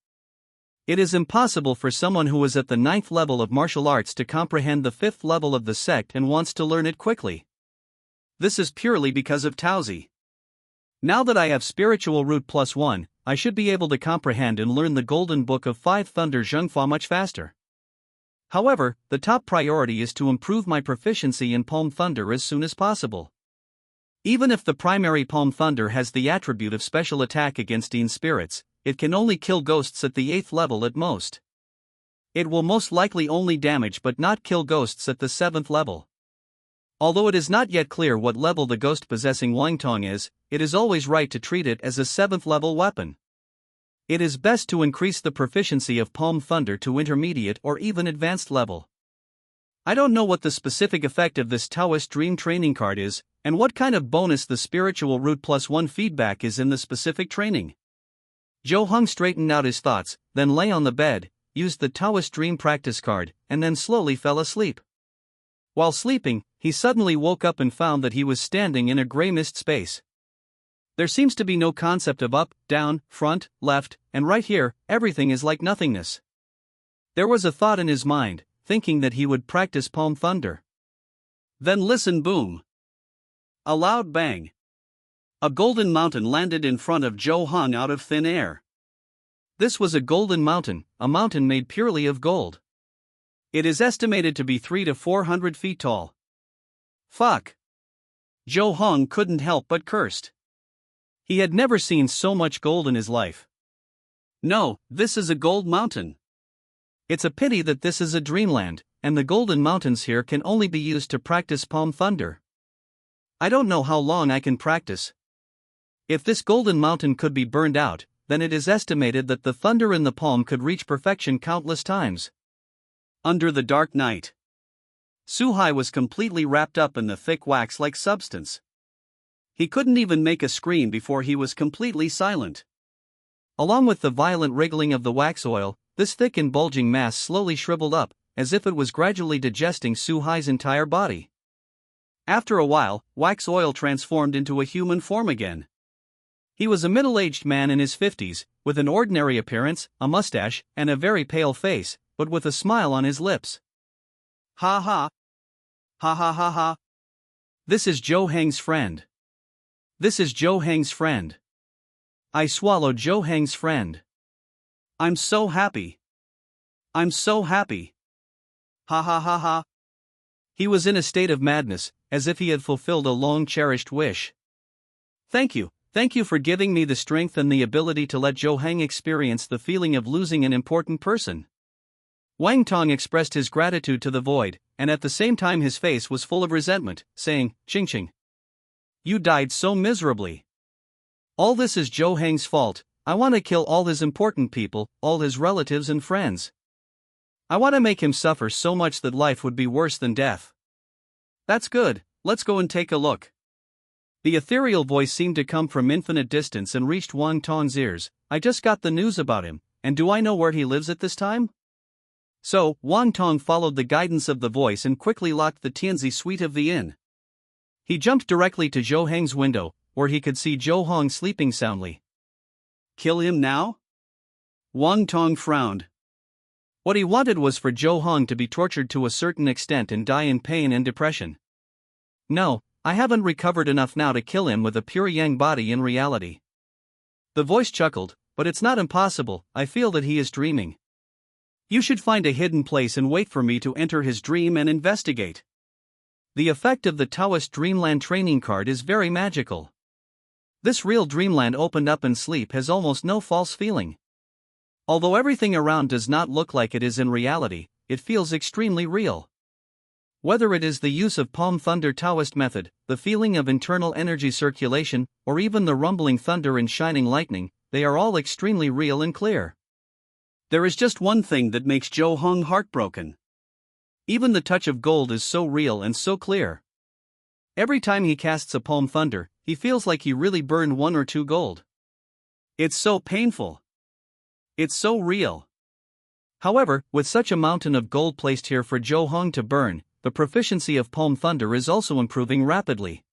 S1: It is impossible for someone who is at the 9th level of martial arts to comprehend the 5th level of the sect and wants to learn it quickly. This is purely because of Taozi. Now that I have spiritual root +1, I should be able to comprehend and learn the Golden Book of 5 Thunder Zhengfa much faster. However, the top priority is to improve my proficiency in Palm Thunder as soon as possible. Even if the primary Palm Thunder has the attribute of special attack against Deen spirits, it can only kill ghosts at the 8th level at most. It will most likely only damage but not kill ghosts at the 7th level. Although it is not yet clear what level the ghost possessing Wangtong is, it is always right to treat it as a 7th level weapon. It is best to increase the proficiency of Palm Thunder to intermediate or even advanced level. I don't know what the specific effect of this Taoist Dream Training Card is, and what kind of bonus the spiritual root +1 feedback is in the specific training. Zhou Hong straightened out his thoughts, then lay on the bed, used the Taoist Dream Practice Card, and then slowly fell asleep. While sleeping, he suddenly woke up and found that he was standing in a gray mist space. There seems to be no concept of up, down, front, left, and right here, everything is like nothingness. There was a thought in his mind, thinking that he would practice Palm Thunder. Then listen, boom. A loud bang. A golden mountain landed in front of Zhou Hong out of thin air. This was a golden mountain, a mountain made purely of gold. It is estimated to be 300 to 400 feet tall. Fuck. Zhou Hong couldn't help but cursed. He had never seen so much gold in his life. No, this is a gold mountain. It's a pity that this is a dreamland, and the golden mountains here can only be used to practice Palm Thunder. I don't know how long I can practice. If this golden mountain could be burned out, then it is estimated that the thunder in the palm could reach perfection countless times. Under the dark night, Suhai was completely wrapped up in the thick wax-like substance. He couldn't even make a scream before he was completely silent. Along with the violent wriggling of the wax oil, this thick and bulging mass slowly shriveled up, as if it was gradually digesting Su Hai's entire body. After a while, wax oil transformed into a human form again. He was a middle-aged man in his 50s, with an ordinary appearance, a mustache, and a very pale face, but with a smile on his lips. Ha ha. Ha ha ha ha. This is Zhou Heng's friend. This is Zhou Heng's friend. I swallowed Zhou Heng's friend. I'm so happy. I'm so happy. Ha ha ha ha. He was in a state of madness, as if he had fulfilled a long-cherished wish. Thank you for giving me the strength and the ability to let Zhou Heng experience the feeling of losing an important person. Wang Tong expressed his gratitude to the void, and at the same time his face was full of resentment, saying, Ching Ching. You died so miserably. All this is Zhou Heng's fault. I want to kill all his important people, all his relatives and friends. I want to make him suffer so much that life would be worse than death. That's good, let's go and take a look. The ethereal voice seemed to come from infinite distance and reached Wang Tong's ears. I just got the news about him, and do I know where he lives at this time? So, Wang Tong followed the guidance of the voice and quickly locked the Tianzi suite of the inn. He jumped directly to Zhou Heng's window, where he could see Zhou Heng sleeping soundly. Kill him now? Wang Tong frowned. What he wanted was for Zhou Heng to be tortured to a certain extent and die in pain and depression. No, I haven't recovered enough now to kill him with a pure yang body in reality. The voice chuckled, but it's not impossible, I feel that he is dreaming. You should find a hidden place and wait for me to enter his dream and investigate. The effect of the Taoist Dreamland training card is very magical. This real dreamland opened up in sleep has almost no false feeling. Although everything around does not look like it is in reality, it feels extremely real. Whether it is the use of Palm Thunder Taoist method, the feeling of internal energy circulation, or even the rumbling thunder and shining lightning, they are all extremely real and clear. There is just one thing that makes Zhou Heng heartbroken. Even the touch of gold is so real and so clear. Every time he casts a Palm Thunder, he feels like he really burned 1 or 2 gold. It's so painful. It's so real. However, with such a mountain of gold placed here for Zhou Heng to burn, the proficiency of Palm Thunder is also improving rapidly.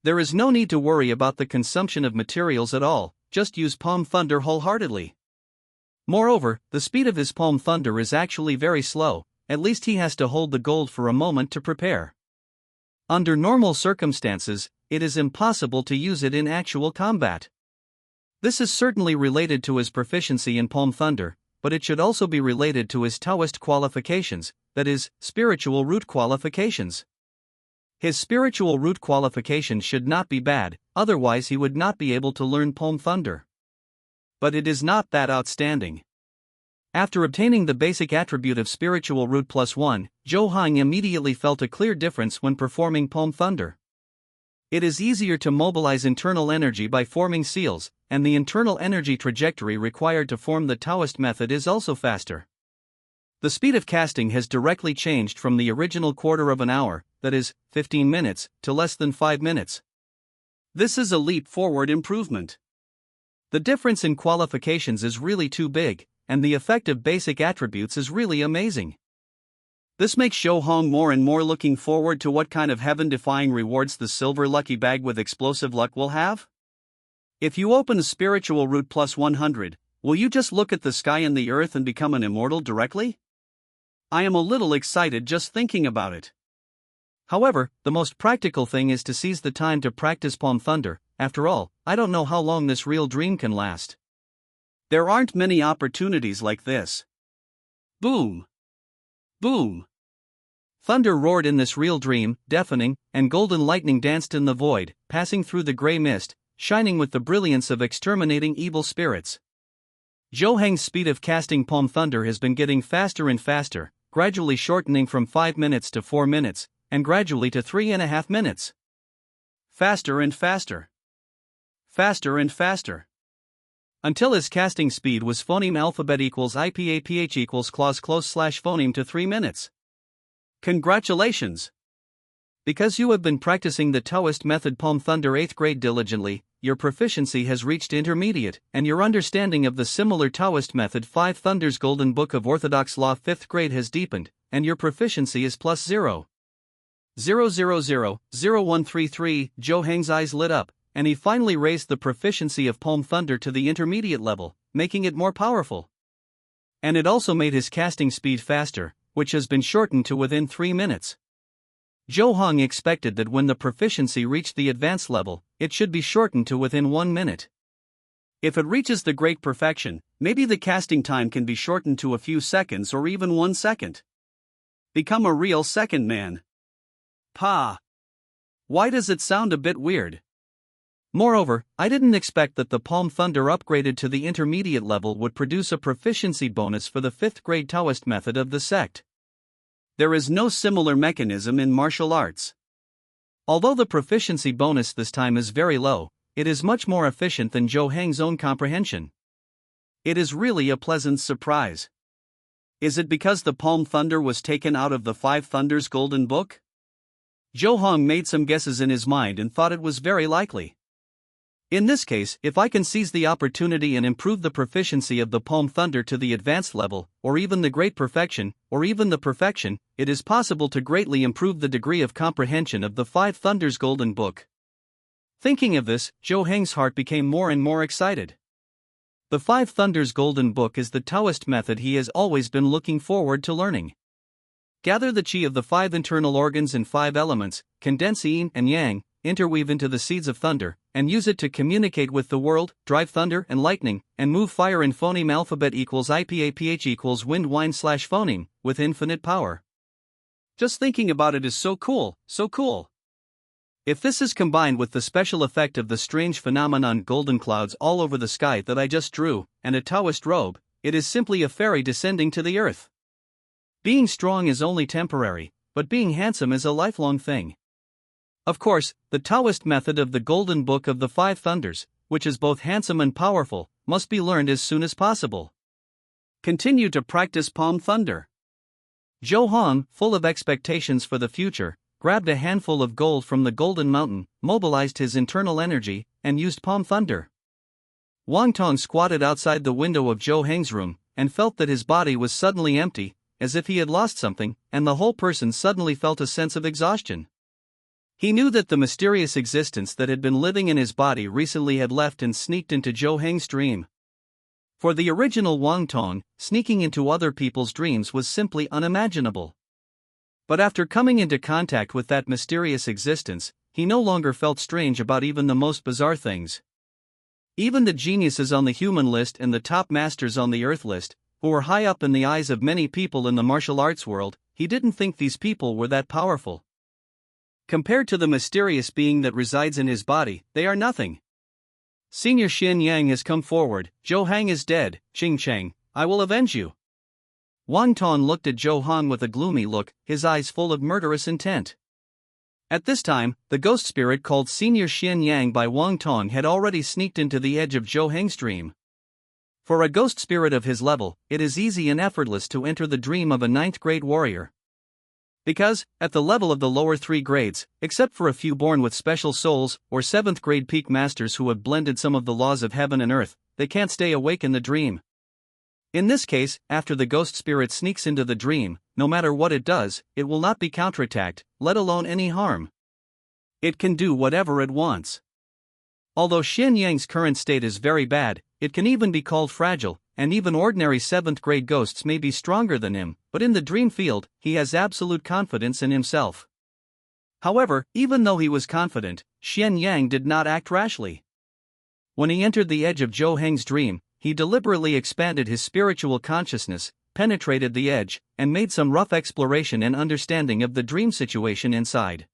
S1: There is no need to worry about the consumption of materials at all, just use Palm Thunder wholeheartedly. Moreover, the speed of his Palm Thunder is actually very slow, at least he has to hold the gold for a moment to prepare. Under normal circumstances, it is impossible to use it in actual combat. This is certainly related to his proficiency in Palm Thunder, but it should also be related to his Taoist qualifications, that is, spiritual root qualifications. His spiritual root qualifications should not be bad, otherwise he would not be able to learn Palm Thunder. But it is not that outstanding. After obtaining the basic attribute of spiritual root +1, Zhou Heng immediately felt a clear difference when performing Palm Thunder. It is easier to mobilize internal energy by forming seals, and the internal energy trajectory required to form the Taoist method is also faster. The speed of casting has directly changed from the original quarter of an hour, that is, 15 minutes, to less than 5 minutes. This is a leap forward improvement. The difference in qualifications is really too big, and the effect of basic attributes is really amazing. This makes Zhou Heng more and more looking forward to what kind of heaven-defying rewards the silver lucky bag with explosive luck will have. If you open a spiritual root +100, will you just look at the sky and the earth and become an immortal directly? I am a little excited just thinking about it. However, the most practical thing is to seize the time to practice Palm Thunder. After all, I don't know how long this real dream can last. There aren't many opportunities like this. Boom! Boom! Thunder roared in this real dream, deafening, and golden lightning danced in the void, passing through the gray mist, shining with the brilliance of exterminating evil spirits. Zhou Heng's speed of casting Palm Thunder has been getting faster and faster, gradually shortening from 5 minutes to 4 minutes, and gradually to 3.5 minutes. Faster and faster. Faster and faster. Until his casting speed was phoneme alphabet equals IPAPH equals clause close slash phoneme to 3 minutes. Congratulations! Because you have been practicing the Taoist method Palm Thunder 8th grade diligently, your proficiency has reached intermediate, and your understanding of the similar Taoist method 5 Thunders Golden Book of Orthodox Law 5th grade has deepened, and your proficiency is plus 0.0000133. Zhou Heng's eyes lit up, and he finally raised the proficiency of Palm Thunder to the intermediate level, making it more powerful. And it also made his casting speed faster, which has been shortened to within 3 minutes. Zhou Heng expected that when the proficiency reached the advanced level, it should be shortened to within 1 minute. If it reaches the great perfection, maybe the casting time can be shortened to a few seconds or even 1 second. Become a real second man. Pa! Why does it sound a bit weird? Moreover, I didn't expect that the Palm Thunder upgraded to the intermediate level would produce a proficiency bonus for the 5th grade Taoist method of the sect. There is no similar mechanism in martial arts. Although the proficiency bonus this time is very low, it is much more efficient than Zhou Heng's own comprehension. It is really a pleasant surprise. Is it because the Palm Thunder was taken out of the 5 Thunders Golden Book? Zhou Heng made some guesses in his mind and thought it was very likely. In this case, if I can seize the opportunity and improve the proficiency of the Palm Thunder to the advanced level, or even the great perfection, or even the perfection, it is possible to greatly improve the degree of comprehension of the 5 Thunders Golden Book. Thinking of this, Zhou Heng's heart became more and more excited. The 5 Thunders Golden Book is the Taoist method he has always been looking forward to learning. Gather the qi of the 5 internal organs and 5 elements, condense yin and yang, interweave into the seeds of thunder, and use it to communicate with the world, drive thunder and lightning, and move fire in phoneme alphabet equals IPAPH equals wind wine / phoneme, with infinite power. Just thinking about it is so cool, so cool. If this is combined with the special effect of the strange phenomenon golden clouds all over the sky that I just drew, and a Taoist robe, it is simply a fairy descending to the earth. Being strong is only temporary, but being handsome is a lifelong thing. Of course, the Taoist method of the Golden Book of the 5 Thunders, which is both handsome and powerful, must be learned as soon as possible. Continue to practice Palm Thunder. Zhou Heng, full of expectations for the future, grabbed a handful of gold from the Golden Mountain, mobilized his internal energy, and used Palm Thunder. Wang Tong squatted outside the window of Zhou Heng's room, and felt that his body was suddenly empty, as if he had lost something, and the whole person suddenly felt a sense of exhaustion. He knew that the mysterious existence that had been living in his body recently had left and sneaked into Zhou Heng's dream. For the original Wang Tong, sneaking into other people's dreams was simply unimaginable. But after coming into contact with that mysterious existence, he no longer felt strange about even the most bizarre things. Even the geniuses on the human list and the top masters on the earth list, who were high up in the eyes of many people in the martial arts world, he didn't think these people were that powerful. Compared to the mysterious being that resides in his body, they are nothing. Senior Xin Yang has come forward. Zhou Heng is dead. Ching Cheng, I will avenge you. Wang Tong looked at Zhou Heng with a gloomy look, his eyes full of murderous intent. At this time, the ghost spirit called Senior Xin Yang by Wang Tong had already sneaked into the edge of Zhou Heng's dream. For a ghost spirit of his level, it is easy and effortless to enter the dream of a 9th grade warrior. Because, at the level of the lower 3 grades, except for a few born with special souls, or 7th grade peak masters who have blended some of the laws of heaven and earth, they can't stay awake in the dream. In this case, after the ghost spirit sneaks into the dream, no matter what it does, it will not be counterattacked, let alone any harm. It can do whatever it wants. Although Xin Yang's current state is very bad, it can even be called fragile, and even ordinary 7th grade ghosts may be stronger than him, but in the dream field, he has absolute confidence in himself. However, even though he was confident, Xin Yang did not act rashly. When he entered the edge of Zhou Heng's dream, he deliberately expanded his spiritual consciousness, penetrated the edge, and made some rough exploration and understanding of the dream situation inside.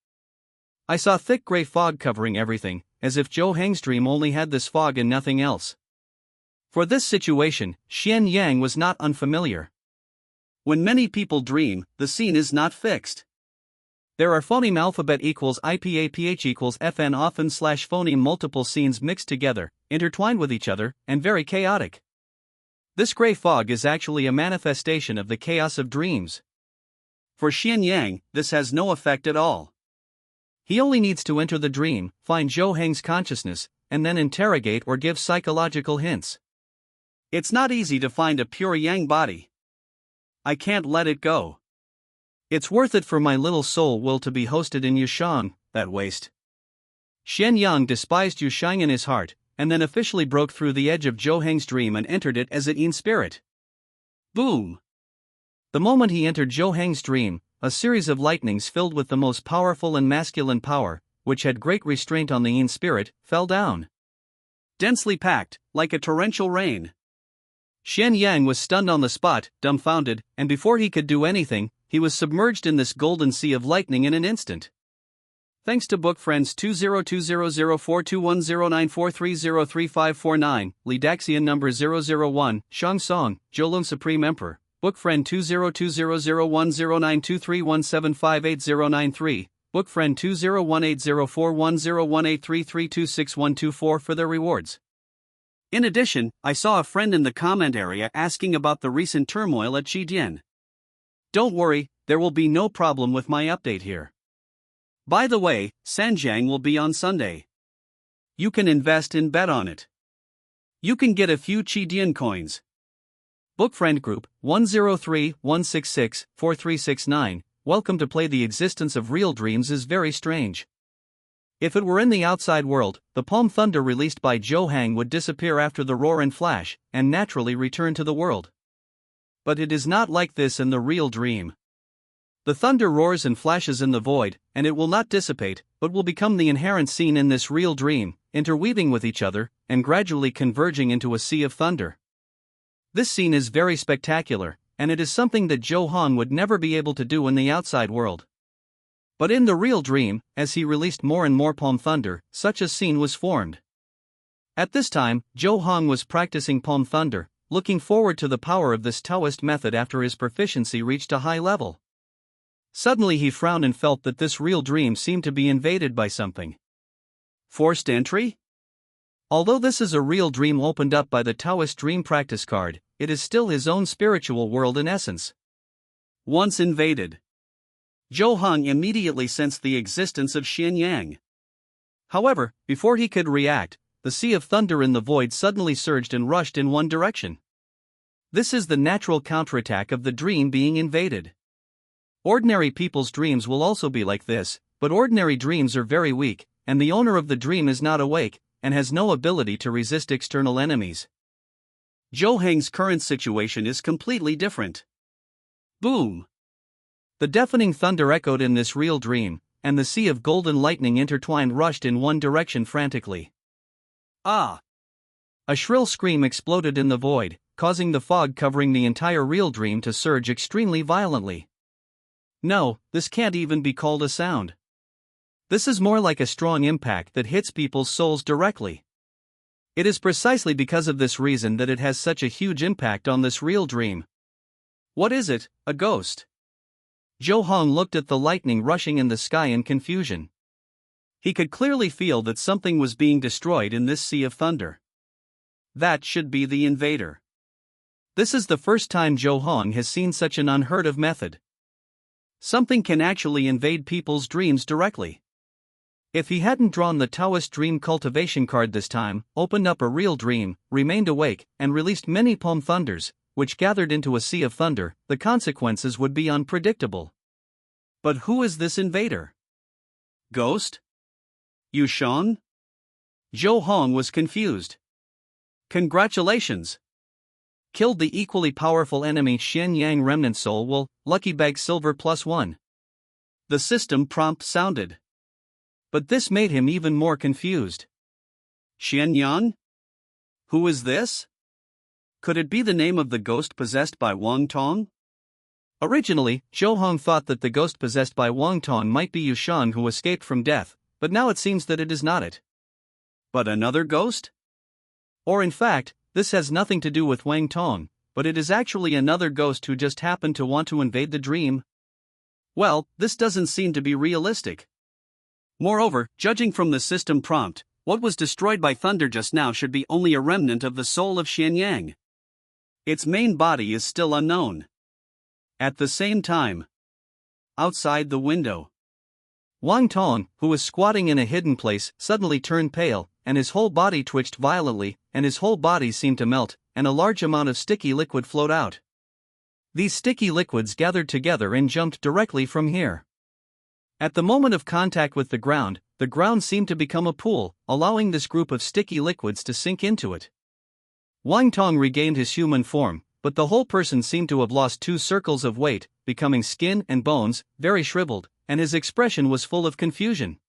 S1: I saw thick gray fog covering everything, as if Zhou Heng's dream only had this fog and nothing else. For this situation, Xin Yang was not unfamiliar. When many people dream, the scene is not fixed. There are phoneme alphabet equals IPAPH equals FN often / phoneme multiple scenes mixed together, intertwined with each other, and very chaotic. This gray fog is actually a manifestation of the chaos of dreams. For Xin Yang, this has no effect at all. He only needs to enter the dream, find Zhou Heng's consciousness, and then interrogate or give psychological hints. It's not easy to find a pure yang body. I can't let it go. It's worth it for my little soul will to be hosted in Yushang, that waste. Xian Yang despised Yushang in his heart, and then officially broke through the edge of Zhou Heng's dream and entered it as it in spirit. Boom! The moment he entered Zhou Heng's dream, a series of lightnings filled with the most powerful and masculine power, which had great restraint on the yin spirit, fell down. Densely packed, like a torrential rain. Xian Yang was stunned on the spot, dumbfounded, and before he could do anything, he was submerged in this golden sea of lightning in an instant. Thanks to book friends 202004210943033549, Li Daxian number 001, Shang Song, Zhoulong Supreme Emperor. Book friend 202001092317588093, book friend 201804101833261224 for their rewards. In addition, I saw a friend in the comment area asking about the recent turmoil at Jidian. Don't worry, there will be no problem with my update here. By the way, Sanjiang will be on Sunday. You can invest and bet on it. You can get a few Jidian coins. Book friend group 103-166-4369, welcome to play. The existence of real dreams is very strange. If it were in the outside world, the palm thunder released by Zhou Heng would disappear after the roar and flash, and naturally return to the world. But it is not like this in the real dream. The thunder roars and flashes in the void, and it will not dissipate, but will become the inherent scene in this real dream, interweaving with each other, and gradually converging into a sea of thunder. This scene is very spectacular, and it is something that Zhou Hong would never be able to do in the outside world. But in the real dream, as he released more and more palm thunder, such a scene was formed. At this time, Zhou Hong was practicing palm thunder, looking forward to the power of this Taoist method after his proficiency reached a high level. Suddenly he frowned and felt that this real dream seemed to be invaded by something. Forced entry? Although this is a real dream opened up by the Taoist dream practice card, it is still his own spiritual world in essence. Once invaded, Zhou Hong immediately sensed the existence of Xian Yang. However, before he could react, the sea of thunder in the void suddenly surged and rushed in one direction. This is the natural counterattack of the dream being invaded. Ordinary people's dreams will also be like this, but ordinary dreams are very weak, and the owner of the dream is not awake, and has no ability to resist external enemies. Zhou Heng's current situation is completely different. Boom! The deafening thunder echoed in this real dream, and the sea of golden lightning intertwined rushed in one direction frantically. Ah! A shrill scream exploded in the void, causing the fog covering the entire real dream to surge extremely violently. No, this can't even be called a sound. This is more like a strong impact that hits people's souls directly. It is precisely because of this reason that it has such a huge impact on this real dream. What is it, a ghost? Zhou Hong looked at the lightning rushing in the sky in confusion. He could clearly feel that something was being destroyed in this sea of thunder. That should be the invader. This is the first time Zhou Hong has seen such an unheard of method. Something can actually invade people's dreams directly. If he hadn't drawn the Taoist dream cultivation card this time, opened up a real dream, remained awake, and released many palm thunders, which gathered into a sea of thunder, the consequences would be unpredictable. But who is this invader? Ghost? Yushang? Zhou Hong was confused. Congratulations! Killed the equally powerful enemy Xian Yang Remnant Soul Will, Lucky Bag Silver +1. The system prompt sounded. But this made him even more confused. Xian Yang? Who is this? Could it be the name of the ghost possessed by Wang Tong? Originally, Zhou Hong thought that the ghost possessed by Wang Tong might be Yushang who escaped from death, but now it seems that it is not it. But another ghost? Or in fact, this has nothing to do with Wang Tong, but it is actually another ghost who just happened to want to invade the dream? Well, this doesn't seem to be realistic. Moreover, judging from the system prompt, what was destroyed by thunder just now should be only a remnant of the soul of Xian Yang. Its main body is still unknown. At the same time, outside the window, Wang Tong, who was squatting in a hidden place, suddenly turned pale, and his whole body twitched violently, and his whole body seemed to melt, and a large amount of sticky liquid flowed out. These sticky liquids gathered together and jumped directly from here. At the moment of contact with the ground seemed to become a pool, allowing this group of sticky liquids to sink into it. Wang Tong regained his human form, but the whole person seemed to have lost 2 circles of weight, becoming skin and bones, very shriveled, and his expression was full of confusion.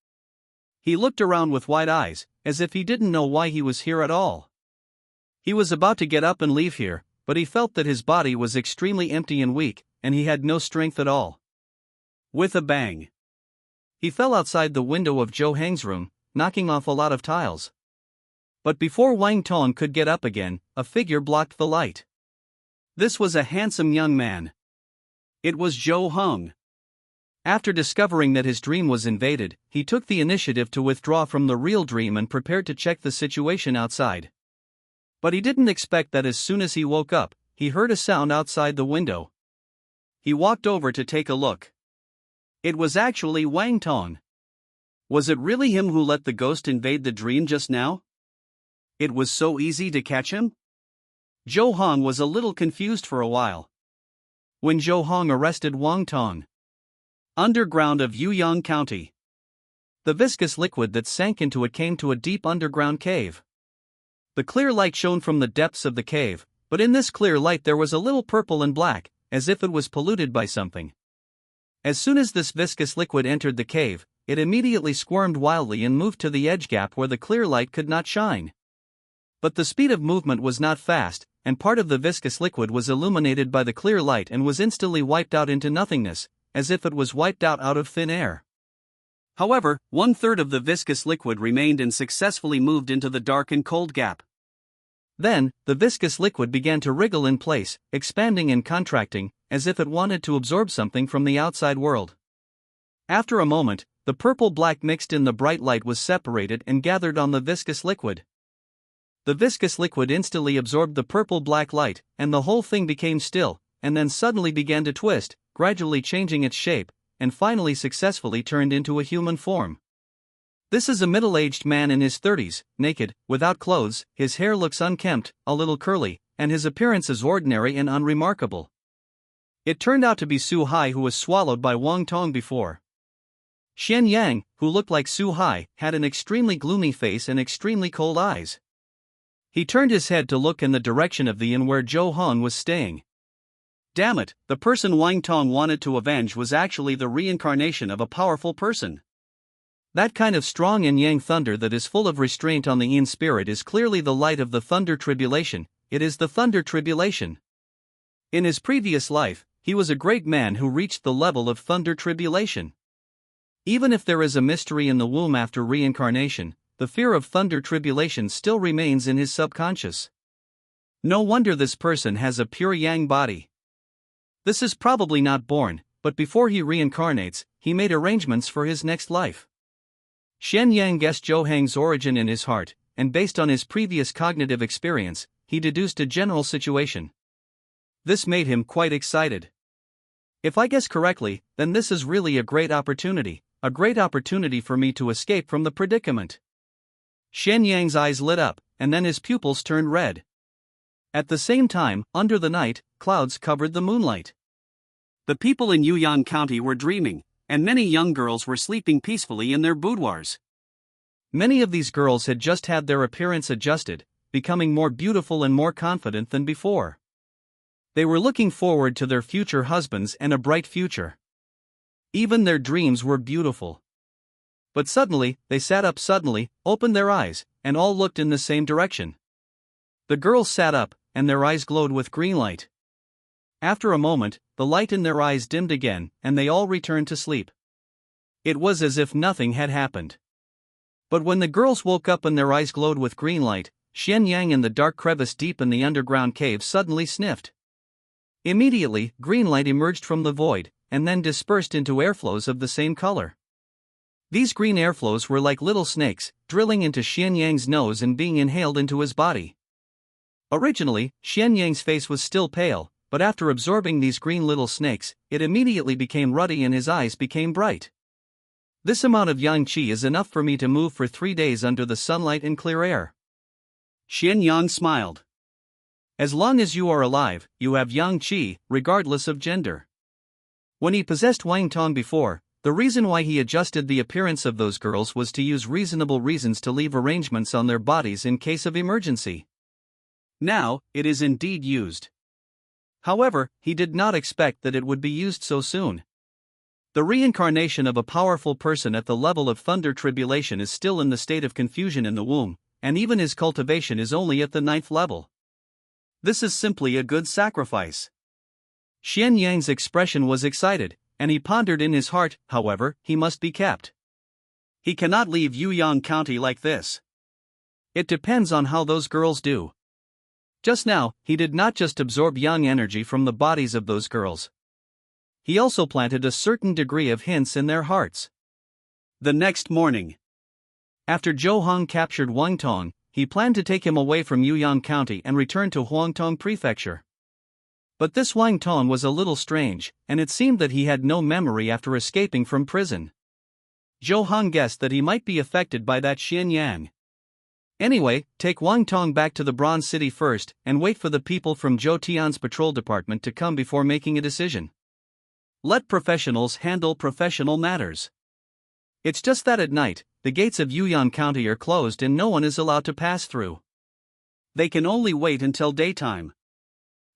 S1: He looked around with wide eyes, as if he didn't know why he was here at all. He was about to get up and leave here, but he felt that his body was extremely empty and weak, and he had no strength at all. With a bang, he fell outside the window of Zhou Hang's room, knocking off a lot of tiles. But before Wang Tong could get up again, a figure blocked the light. This was a handsome young man. It was Zhou Hang. After discovering that his dream was invaded, he took the initiative to withdraw from the real dream and prepared to check the situation outside. But he didn't expect that as soon as he woke up, he heard a sound outside the window. He walked over to take a look. It was actually Wang Tong. Was it really him who let the ghost invade the dream just now? It was so easy to catch him? Zhou Hang was a little confused for a while. When Zhou Hang arrested Wang Tong. Underground of Yuyang County. The viscous liquid that sank into it came to a deep underground cave. The clear light shone from the depths of the cave, but in this clear light there was a little purple and black, as if it was polluted by something. As soon as this viscous liquid entered the cave, it immediately squirmed wildly and moved to the edge gap where the clear light could not shine. But the speed of movement was not fast, and part of the viscous liquid was illuminated by the clear light and was instantly wiped out into nothingness, as if it was wiped out of thin air. However, 1/3 of the viscous liquid remained and successfully moved into the dark and cold gap. Then, the viscous liquid began to wriggle in place, expanding and contracting, as if it wanted to absorb something from the outside world. After a moment, the purple-black mixed in the bright light was separated and gathered on the viscous liquid. The viscous liquid instantly absorbed the purple-black light, and the whole thing became still, and then suddenly began to twist, gradually changing its shape, and finally successfully turned into a human form. This is a middle-aged man in his 30s, naked, without clothes, his hair looks unkempt, a little curly, and his appearance is ordinary and unremarkable. It turned out to be Su Hai, who was swallowed by Wang Tong before. Xian Yang, who looked like Su Hai, had an extremely gloomy face and extremely cold eyes. He turned his head to look in the direction of the inn where Zhou Hang was staying. Damn it, the person Wang Tong wanted to avenge was actually the reincarnation of a powerful person. That kind of strong and yang thunder that is full of restraint on the yin spirit is clearly the light of the thunder tribulation. It is the thunder tribulation. In his previous life, he was a great man who reached the level of thunder tribulation. Even if there is a mystery in the womb after reincarnation, the fear of thunder tribulation still remains in his subconscious. No wonder this person has a pure yang body. This is probably not born, but before he reincarnates, he made arrangements for his next life. Shen Yang guessed Zhou Hang's origin in his heart, and based on his previous cognitive experience, he deduced a general situation. This made him quite excited. If I guess correctly, then this is really a great opportunity for me to escape from the predicament. Shen Yang's eyes lit up, and then his pupils turned red. At the same time, under the night, clouds covered the moonlight. The people in Yuyang County were dreaming, and many young girls were sleeping peacefully in their boudoirs. Many of these girls had just had their appearance adjusted, becoming more beautiful and more confident than before. They were looking forward to their future husbands and a bright future. Even their dreams were beautiful. But suddenly, they sat up suddenly, opened their eyes, and all looked in the same direction. The girls sat up, and their eyes glowed with green light. After a moment, the light in their eyes dimmed again, and they all returned to sleep. It was as if nothing had happened. But when the girls woke up and their eyes glowed with green light, Xian Yang in the dark crevice deep in the underground cave suddenly sniffed. Immediately, green light emerged from the void, and then dispersed into airflows of the same color. These green airflows were like little snakes, drilling into Xian Yang's nose and being inhaled into his body. Originally, Xian Yang's face was still pale, but after absorbing these green little snakes, it immediately became ruddy and his eyes became bright. This amount of yang qi is enough for me to move for 3 days under the sunlight and clear air. Xian Yang smiled. As long as you are alive, you have yang qi, regardless of gender. When he possessed Wang Tong before, the reason why he adjusted the appearance of those girls was to use reasonable reasons to leave arrangements on their bodies in case of emergency. Now, it is indeed used. However, he did not expect that it would be used so soon. The reincarnation of a powerful person at the level of thunder tribulation is still in the state of confusion in the womb, and even his cultivation is only at the 9th level. This is simply a good sacrifice. Xian Yang's expression was excited, and he pondered in his heart, however, he must be kept. He cannot leave Yuyang County like this. It depends on how those girls do. Just now, he did not just absorb yang energy from the bodies of those girls. He also planted a certain degree of hints in their hearts. The next morning, after Zhou Hong captured Wang Tong, he planned to take him away from Yuyang County and return to Huangtong Prefecture. But this Wang Tong was a little strange, and it seemed that he had no memory after escaping from prison. Zhou Hong guessed that he might be affected by that Xian Yang. Anyway, take Wang Tong back to the Bronze City first, and wait for the people from Zhou Tian's patrol department to come before making a decision. Let professionals handle professional matters. It's just that at night, the gates of Yuyang County are closed and no one is allowed to pass through. They can only wait until daytime.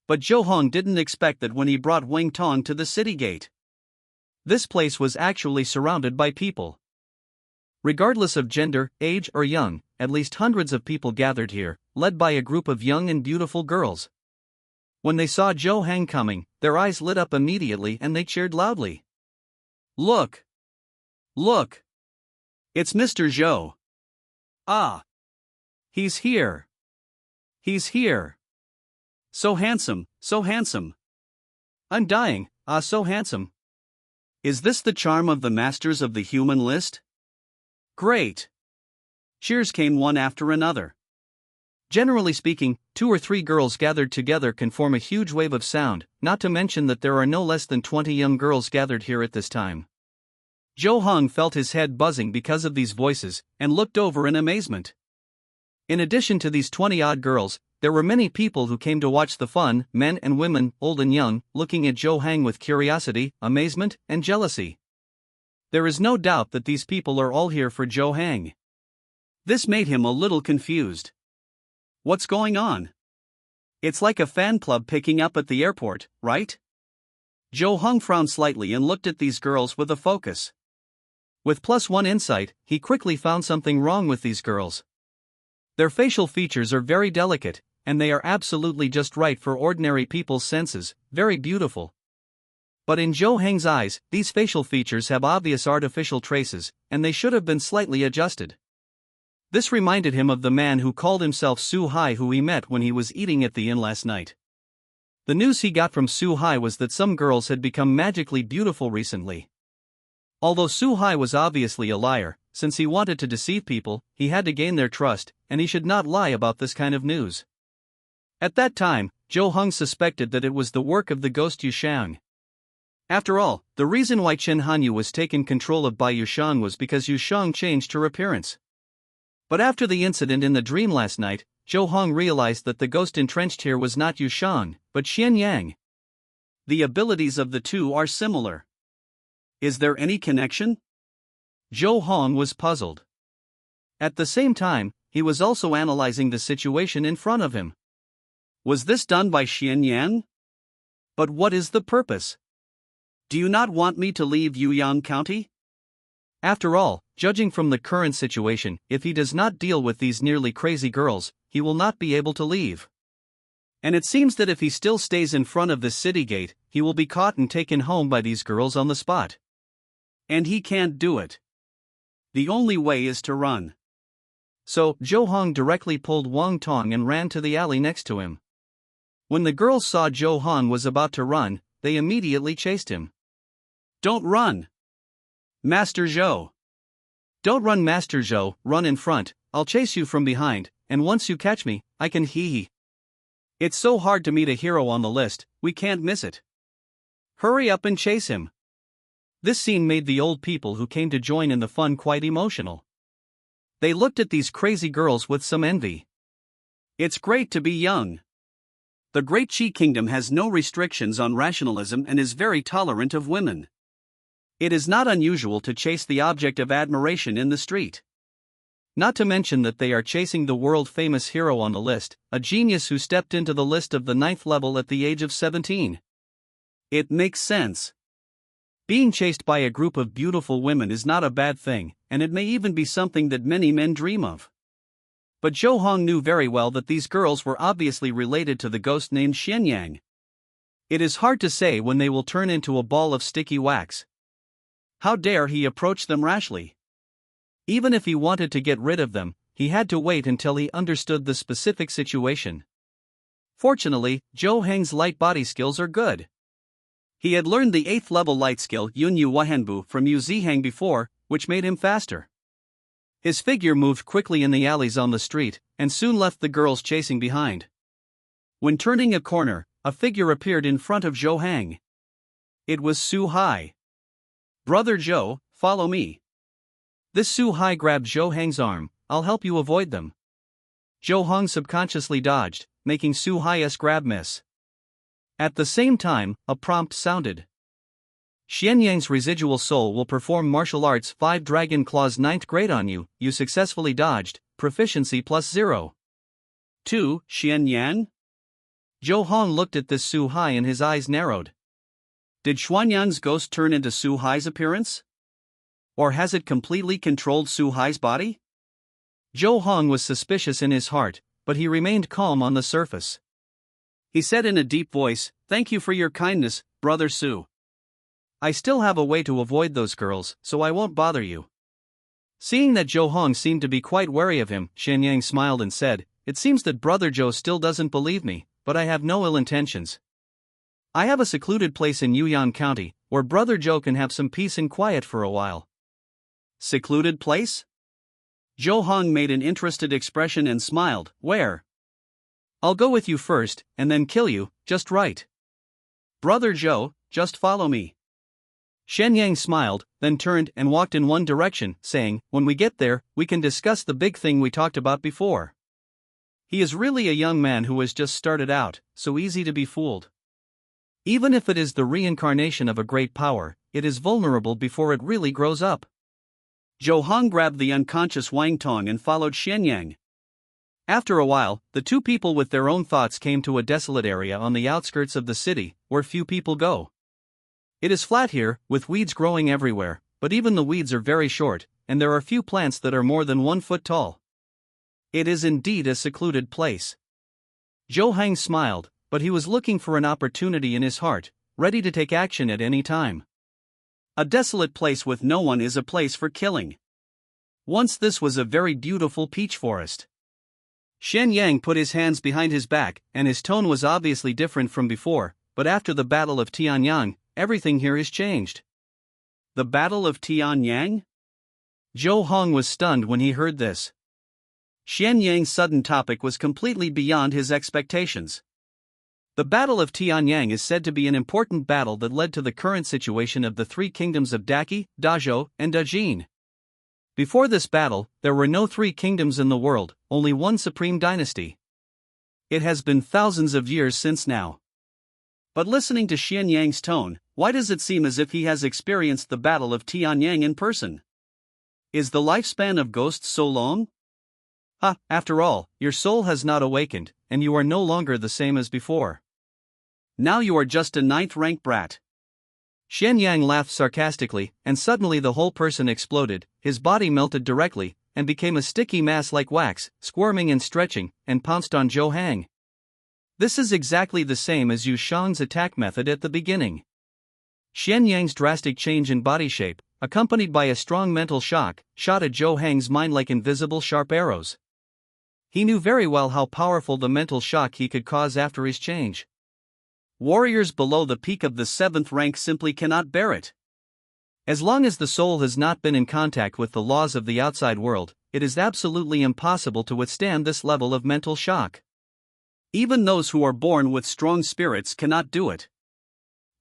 S1: But Zhou Hong didn't expect that when he brought Wang Tong to the city gate. This place was actually surrounded by people. Regardless of gender, age, or young, at least hundreds of people gathered here, led by a group of young and beautiful girls. When they saw Zhou Hang coming, their eyes lit up immediately and they cheered loudly. Look! Look! It's Mr. Zhou! Ah! He's here! He's here! So handsome, so handsome! I'm dying, so handsome! Is this the charm of the masters of the human list? Great! Cheers came one after another. Generally speaking, 2 or 3 girls gathered together can form a huge wave of sound, not to mention that there are no less than 20 young girls gathered here at this time. Zhou Hong felt his head buzzing because of these voices, and looked over in amazement. In addition to these 20-odd girls, there were many people who came to watch the fun, men and women, old and young, looking at Zhou Hang with curiosity, amazement, and jealousy. There is no doubt that these people are all here for Zhou Hang. This made him a little confused. What's going on? It's like a fan club picking up at the airport, right? Zhou Hong frowned slightly and looked at these girls with a focus. With +1 insight, he quickly found something wrong with these girls. Their facial features are very delicate, and they are absolutely just right for ordinary people's senses, very beautiful. But in Zhou Heng's eyes, these facial features have obvious artificial traces, and they should have been slightly adjusted. This reminded him of the man who called himself Su Hai who he met when he was eating at the inn last night. The news he got from Su Hai was that some girls had become magically beautiful recently. Although Su Hai was obviously a liar, since he wanted to deceive people, he had to gain their trust, and he should not lie about this kind of news. At that time, Zhou Hong suspected that it was the work of the ghost Yushang. After all, the reason why Chen Hanyu was taken control of by Yushang was because Yushang changed her appearance. But after the incident in the dream last night, Zhou Hong realized that the ghost entrenched here was not Yushang, but Xian Yang. The abilities of the two are similar. Is there any connection? Zhou Hong was puzzled. At the same time, he was also analyzing the situation in front of him. Was this done by Xian Yang? But what is the purpose? Do you not want me to leave Yuyang County? After all, judging from the current situation, if he does not deal with these nearly crazy girls, he will not be able to leave. And it seems that if he still stays in front of the city gate, he will be caught and taken home by these girls on the spot. And he can't do it. The only way is to run. So, Zhou Hong directly pulled Wang Tong and ran to the alley next to him. When the girls saw Zhou Hong was about to run, they immediately chased him. Don't run! Master Zhou! Don't run, Master Zhou, run in front, I'll chase you from behind, and once you catch me, I can hee. It's so hard to meet a hero on the list, we can't miss it. Hurry up and chase him. This scene made the old people who came to join in the fun quite emotional. They looked at these crazy girls with some envy. It's great to be young. The Great Qi Kingdom has no restrictions on rationalism and is very tolerant of women. It is not unusual to chase the object of admiration in the street. Not to mention that they are chasing the world-famous hero on the list, a genius who stepped into the list of the 9th level at the age of 17. It makes sense. Being chased by a group of beautiful women is not a bad thing, and it may even be something that many men dream of. But Zhou Hong knew very well that these girls were obviously related to the ghost named Xianyang. It is hard to say when they will turn into a ball of sticky wax. How dare he approach them rashly? Even if he wanted to get rid of them, he had to wait until he understood the specific situation. Fortunately, Zhou Heng's light body skills are good. He had learned the 8th level light skill Yunyu Wahenbu from Yu Zihang before, which made him faster. His figure moved quickly in the alleys on the street, and soon left the girls chasing behind. When turning a corner, a figure appeared in front of Zhou Heng. It was Su Hai. "Brother Zhou, follow me." This Su Hai grabbed Zhou Heng's arm. "I'll help you avoid them." Zhou Heng subconsciously dodged, making Su Hai's grab miss. At the same time, a prompt sounded. "Xianyang's residual soul will perform martial arts 5 Dragon Claws 9th grade on you. You successfully dodged, proficiency +0. 2. Xianyang?" Zhou Hong looked at this Su Hai and his eyes narrowed. Did Xuanyang's ghost turn into Su Hai's appearance? Or has it completely controlled Su Hai's body? Zhou Hong was suspicious in his heart, but he remained calm on the surface. He said in a deep voice, "Thank you for your kindness, Brother Su. I still have a way to avoid those girls, so I won't bother you." Seeing that Zhou Hong seemed to be quite wary of him, Xianyang smiled and said, "It seems that Brother Zhou still doesn't believe me, but I have no ill intentions. I have a secluded place in Yuyan County, where Brother Zhou can have some peace and quiet for a while." Secluded place? Zhou Hong made an interested expression and smiled. "Where?" "I'll go with you first, and then kill you, just right. Brother Zhou, just follow me." Xianyang smiled, then turned and walked in one direction, saying, "When we get there, we can discuss the big thing we talked about before." He is really a young man who has just started out, so easy to be fooled. Even if it is the reincarnation of a great power, it is vulnerable before it really grows up. Zhou Hong grabbed the unconscious Wang Tong and followed Xianyang. After a while, the two people with their own thoughts came to a desolate area on the outskirts of the city, where few people go. It is flat here, with weeds growing everywhere, but even the weeds are very short, and there are few plants that are more than 1 foot tall. It is indeed a secluded place. Zhou Heng smiled, but he was looking for an opportunity in his heart, ready to take action at any time. A desolate place with no one is a place for killing. Once this was a very beautiful peach forest. Xianyang put his hands behind his back, and his tone was obviously different from before, but after the Battle of Tianyang, everything here is changed. The Battle of Tianyang? Zhou Hong was stunned when he heard this. Xianyang's sudden topic was completely beyond his expectations. The Battle of Tianyang is said to be an important battle that led to the current situation of the 3 kingdoms of Daqi, Dazhou, and Dajin. Before this battle, there were no 3 kingdoms in the world, only one supreme dynasty. It has been thousands of years since now. But listening to Xianyang's tone, why does it seem as if he has experienced the Battle of Tianyang in person? Is the lifespan of ghosts so long? After all, your soul has not awakened, and you are no longer the same as before. Now you are just a 9th-rank brat. Xianyang laughed sarcastically, and suddenly the whole person exploded, his body melted directly, and became a sticky mass like wax, squirming and stretching, and pounced on Zhou Heng. This is exactly the same as Yu Shang's attack method at the beginning. Xianyang's drastic change in body shape, accompanied by a strong mental shock, shot at Zhou Heng's mind like invisible sharp arrows. He knew very well how powerful the mental shock he could cause after his change. Warriors below the peak of the 7th rank simply cannot bear it. As long as the soul has not been in contact with the laws of the outside world, it is absolutely impossible to withstand this level of mental shock. Even those who are born with strong spirits cannot do it.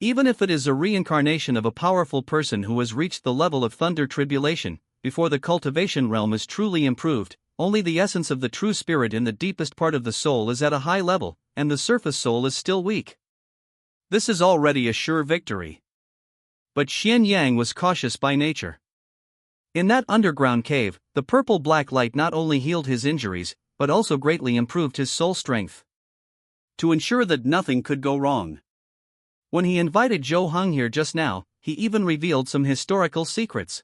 S1: Even if it is a reincarnation of a powerful person who has reached the level of thunder tribulation, before the cultivation realm is truly improved, only the essence of the true spirit in the deepest part of the soul is at a high level, and the surface soul is still weak. This is already a sure victory. But Xian Yang was cautious by nature. In that underground cave, the purple-black light not only healed his injuries, but also greatly improved his soul strength. To ensure that nothing could go wrong. When he invited Zhou Heng here just now, he even revealed some historical secrets.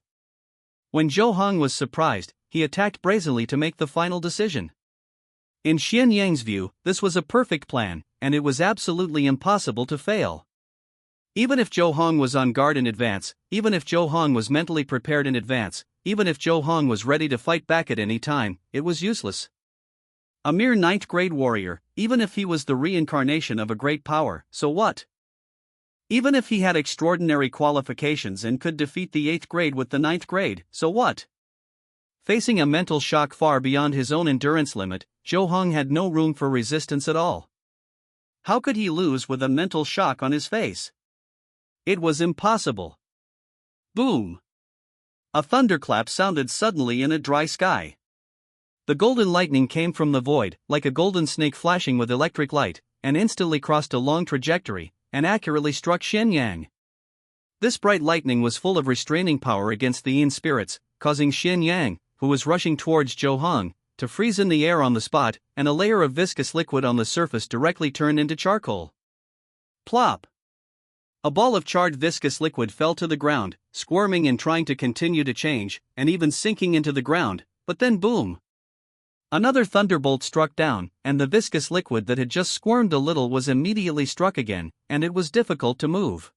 S1: When Zhou Heng was surprised, he attacked brazenly to make the final decision. In Xian Yang's view, this was a perfect plan, and it was absolutely impossible to fail. Even if Zhou Heng was on guard in advance, even if Zhou Heng was mentally prepared in advance, even if Zhou Heng was ready to fight back at any time, it was useless. A mere 9th grade warrior, even if he was the reincarnation of a great power, so what? Even if he had extraordinary qualifications and could defeat the 8th grade with the 9th grade, so what? Facing a mental shock far beyond his own endurance limit, Zhou Heng had no room for resistance at all. How could he lose with a mental shock on his face? It was impossible. Boom! A thunderclap sounded suddenly in a dry sky. The golden lightning came from the void, like a golden snake flashing with electric light, and instantly crossed a long trajectory, and accurately struck Xian Yang. This bright lightning was full of restraining power against the yin spirits, causing Xian Yang, who was rushing towards Zhou Heng, to freeze in the air on the spot, and a layer of viscous liquid on the surface directly turned into charcoal. Plop! A ball of charred viscous liquid fell to the ground, squirming and trying to continue to change, and even sinking into the ground, but then boom! Another thunderbolt struck down, and the viscous liquid that had just squirmed a little was immediately struck again, and it was difficult to move.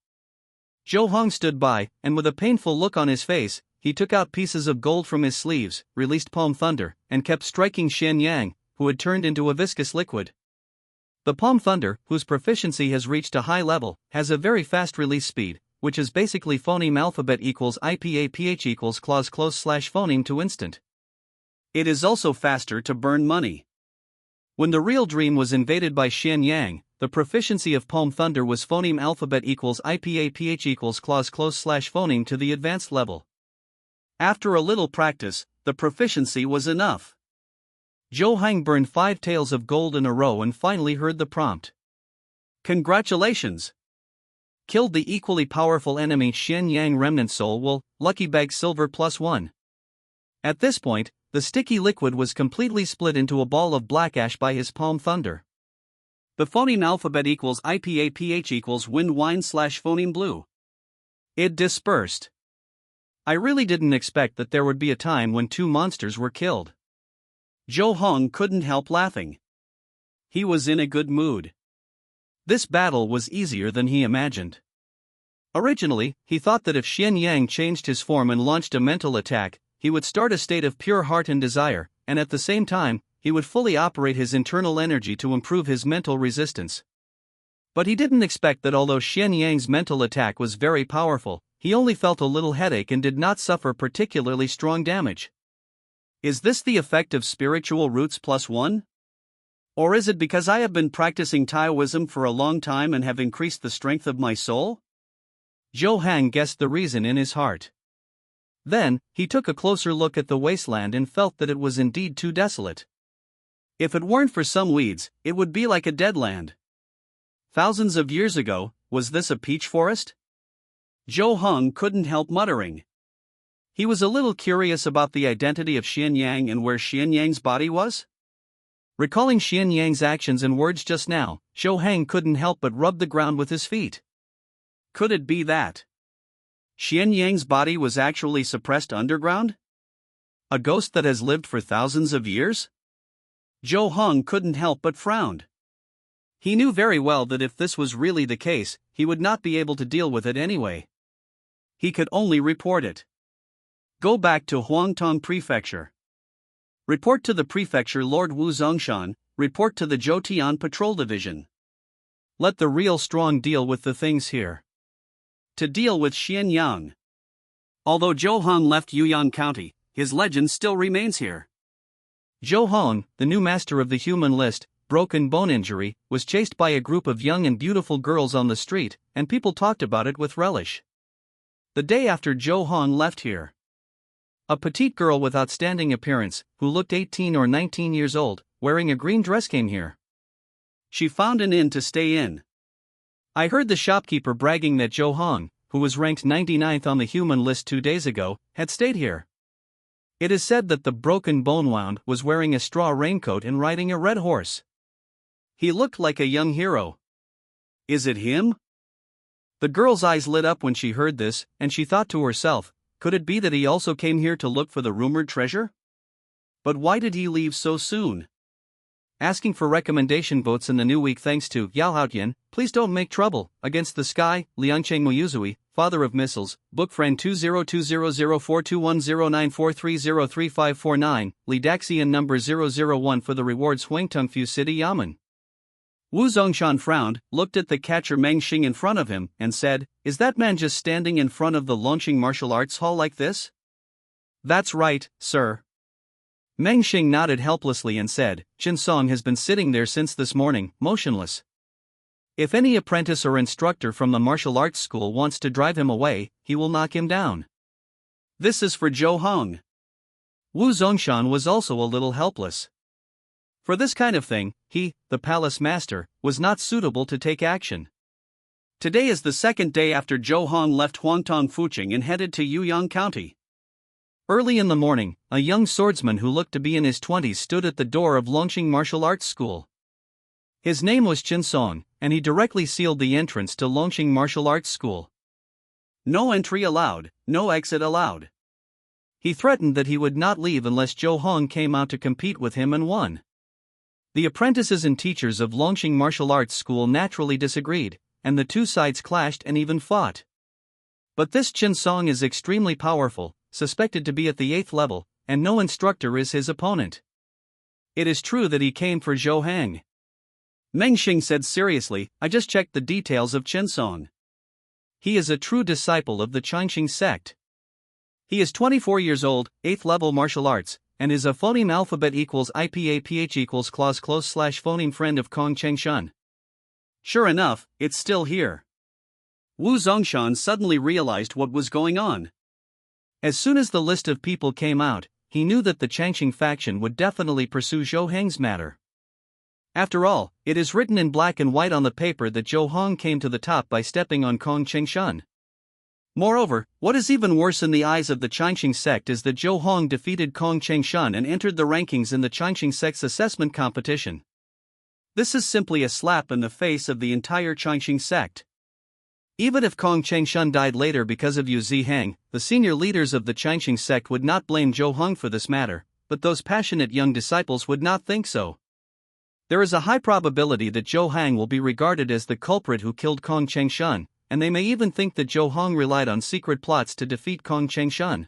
S1: Zhou Heng stood by, and with a painful look on his face, he took out pieces of gold from his sleeves, released palm thunder, and kept striking Xian Yang, who had turned into a viscous liquid. The palm thunder, whose proficiency has reached a high level, has a very fast release speed, which is basically phoneme alphabet equals IPA/PH equals clause close / phoneme to instant. It is also faster to burn money. When the real dream was invaded by Xian Yang, the proficiency of palm thunder was phoneme alphabet equals IPA/PH equals clause close / phoneme to the advanced level. After a little practice, the proficiency was enough. Zhou Heng burned 5 taels of gold in a row and finally heard the prompt. Congratulations! Killed the equally powerful enemy Xian Yang remnant soul will, lucky bag silver +1. At this point, the sticky liquid was completely split into a ball of black ash by his palm thunder. The phoneme alphabet equals IPA/PH equals wind wine / phoneme blue. It dispersed. I really didn't expect that there would be a time when 2 monsters were killed. Zhou Heng couldn't help laughing. He was in a good mood. This battle was easier than he imagined. Originally, he thought that if Xian Yang changed his form and launched a mental attack, he would start a state of pure heart and desire, and at the same time, he would fully operate his internal energy to improve his mental resistance. But he didn't expect that although Xian Yang's mental attack was very powerful, he only felt a little headache and did not suffer particularly strong damage. Is this the effect of spiritual roots +1? Or is it because I have been practicing Taoism for a long time and have increased the strength of my soul? Zhou Heng guessed the reason in his heart. Then, he took a closer look at the wasteland and felt that it was indeed too desolate. If it weren't for some weeds, it would be like a dead land. Thousands of years ago, was this a peach forest? Zhou Heng couldn't help muttering. He was a little curious about the identity of Xian Yang and where Xian Yang's body was. Recalling Xian Yang's actions and words just now, Zhou Heng couldn't help but rub the ground with his feet. Could it be that Xian Yang's body was actually suppressed underground? A ghost that has lived for thousands of years? Zhou Heng couldn't help but frowned. He knew very well that if this was really the case, he would not be able to deal with it anyway. He could only report it. Go back to Huangtong Prefecture. Report to the Prefecture Lord Wu Zongshan, report to the Zhoutian Patrol Division. Let the real strong deal with the things here. To deal with Xian Yang. Although Zhou Heng left Yuyang County, his legend still remains here. Zhou Heng, the new master of the human list, broken bone injury, was chased by a group of young and beautiful girls on the street, and people talked about it with relish. The day after Zhou Hong left here, a petite girl with outstanding appearance, who looked 18 or 19 years old, wearing a green dress came here. She found an inn to stay in. I heard the shopkeeper bragging that Zhou Hong, who was ranked 99th on the human list 2 days ago, had stayed here. It is said that the broken bone wound was wearing a straw raincoat and riding a red horse. He looked like a young hero. Is it him? The girl's eyes lit up when she heard this, and she thought to herself, could it be that he also came here to look for the rumored treasure? But why did he leave so soon? Asking for recommendation votes in the new week thanks to Yao Haotian, Please Don't Make Trouble, Against the Sky, Liangcheng Muyuzui, Father of Missiles, Book Friend 202004210943033549, Li Daxian number 001 for the rewards Huangtongfu City Yamen. Wu Zongshan frowned, looked at the catcher Meng Xing in front of him, and said, Is that man just standing in front of the launching martial arts hall like this? That's right, sir. Meng Xing nodded helplessly and said, Chen Song has been sitting there since this morning, motionless. If any apprentice or instructor from the martial arts school wants to drive him away, he will knock him down. This is for Zhou Hong. Wu Zongshan was also a little helpless. For this kind of thing, he, the palace master, was not suitable to take action. Today is the second day after Zhou Hong left Huangtong Fuqing and headed to Yuyang County. Early in the morning, a young swordsman who looked to be in his 20s stood at the door of Longqing Martial Arts School. His name was Chen Song, and he directly sealed the entrance to Longqing Martial Arts School. No entry allowed, no exit allowed. He threatened that he would not leave unless Zhou Hong came out to compete with him and won. The apprentices and teachers of Longqing Martial Arts School naturally disagreed, and the two sides clashed and even fought. But this Chen Song is extremely powerful, suspected to be at the 8th level, and no instructor is his opponent. It is true that he came for Zhou Hang. Meng Xing said seriously, I just checked the details of Chen Song. He is a true disciple of the Changqing sect. He is 24 years old, 8th level martial arts, and is a phoneme alphabet equals IPAPH equals clause close slash phoneme friend of Kong Chengshan. Sure enough, it's still here. Wu Zongshan suddenly realized what was going on. As soon as the list of people came out, he knew that the Changqing faction would definitely pursue Zhou Heng's matter. After all, it is written in black and white on the paper that Zhou Hong came to the top by stepping on Kong Chengshan. Moreover, what is even worse in the eyes of the Changqing sect is that Zhou Hong defeated Kong Chengshan and entered the rankings in the Changqing sect's assessment competition. This is simply a slap in the face of the entire Changqing sect. Even if Kong Chengshan died later because of Yu Zihang, the senior leaders of the Changqing sect would not blame Zhou Hong for this matter, but those passionate young disciples would not think so. There is a high probability that Zhou Hang will be regarded as the culprit who killed Kong Chengshan, and they may even think that Zhou Hong relied on secret plots to defeat Kong Chengshan.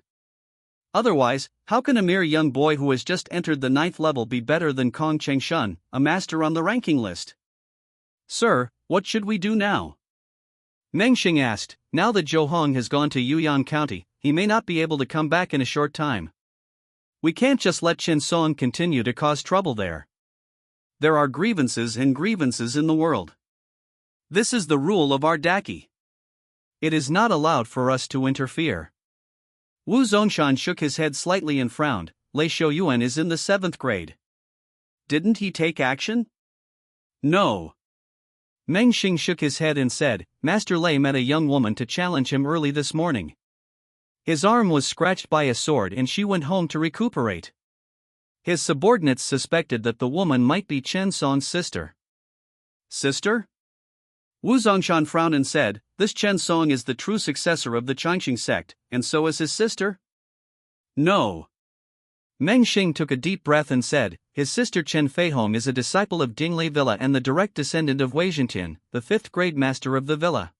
S1: Otherwise, how can a mere young boy who has just entered the 9th level be better than Kong Chengshan, a master on the ranking list? Sir, what should we do now? Meng Xing asked. Now that Zhou Hong has gone to Yuyang County, he may not be able to come back in a short time. We can't just let Chen Song continue to cause trouble there. There are grievances and grievances in the world. This is the rule of our Daki. It is not allowed for us to interfere. Wu Zongshan shook his head slightly and frowned. Lei Shouyuan is in the 7th grade. Didn't he take action? No. Meng Xing shook his head and said, Master Lei met a young woman to challenge him early this morning. His arm was scratched by a sword and she went home to recuperate. His subordinates suspected that the woman might be Chen Song's sister. Sister? Wu Zongshan frowned and said, This Chen Song is the true successor of the Changqing sect, and so is his sister? No. Meng Xing took a deep breath and said, His sister Chen Feihong is a disciple of Dinglei Villa and the direct descendant of Wei Zhentian, the 5th grade master of the villa.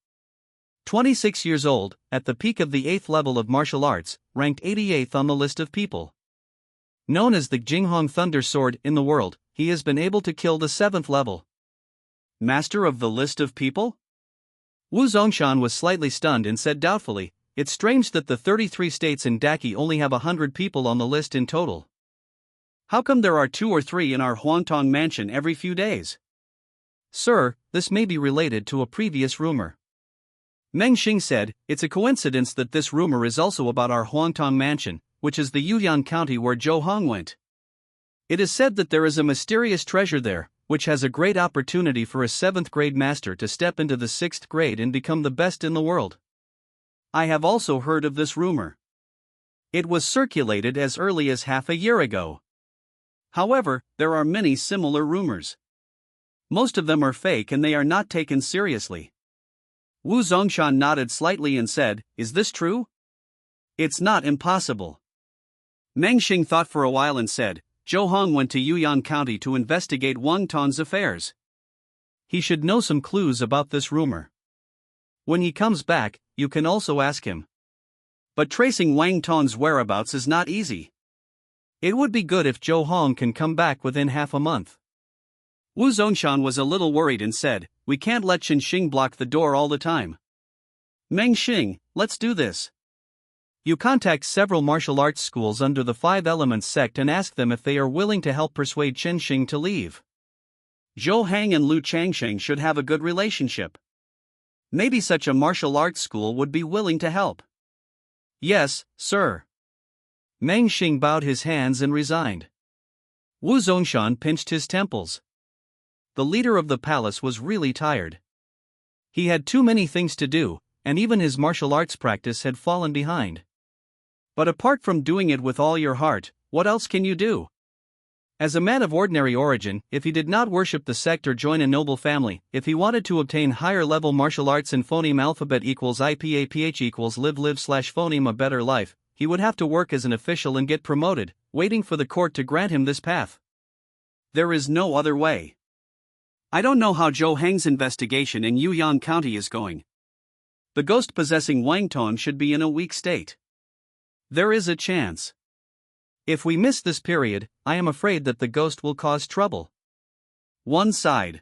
S1: 26 years old, at the peak of the 8th level of martial arts, ranked 88th on the list of people. Known as the Jinghong Thunder Sword in the world, he has been able to kill the 7th level. Master of the list of people? Wu Zongshan was slightly stunned and said doubtfully, It's strange that the 33 states in Daki only have 100 people on the list in total. How come there are 2 or 3 in our Huangtong mansion every few days? Sir, this may be related to a previous rumor. Meng Xing said, it's a coincidence that this rumor is also about our Huangtong mansion, which is the Yuyang County where Zhou Hong went. It is said that there is a mysterious treasure there, which has a great opportunity for a 7th grade master to step into the 6th grade and become the best in the world. I have also heard of this rumor. It was circulated as early as half a year ago. However, there are many similar rumors. Most of them are fake and they are not taken seriously. Wu Zongshan nodded slightly and said, is this true? It's not impossible. Meng Xing thought for a while and said, Zhou Hong went to Yuyang County to investigate Wang Tong's affairs. He should know some clues about this rumor. When he comes back, you can also ask him. But tracing Wang Tong's whereabouts is not easy. It would be good if Zhou Hong can come back within half a month. Wu Zongshan was a little worried and said, we can't let Qin Xing block the door all the time. Meng Xing, let's do this. You contact several martial arts schools under the 5 Elements sect and ask them if they are willing to help persuade Qin Xing to leave. Zhou Hang and Lu Changsheng should have a good relationship. Maybe such a martial arts school would be willing to help. Yes, sir. Meng Xing bowed his hands and resigned. Wu Zongshan pinched his temples. The leader of the palace was really tired. He had too many things to do, and even his martial arts practice had fallen behind. But apart from doing it with all your heart, what else can you do? As a man of ordinary origin, if he did not worship the sect or join a noble family, if he wanted to obtain higher level martial arts in phoneme alphabet equals IPAPH equals live/phoneme a better life, he would have to work as an official and get promoted, waiting for the court to grant him this path. There is no other way. I don't know how Zhou Hang's investigation in Yuyang County is going. The ghost possessing Wang Tong should be in a weak state. There is a chance. If we miss this period, I am afraid that the ghost will cause trouble. One side.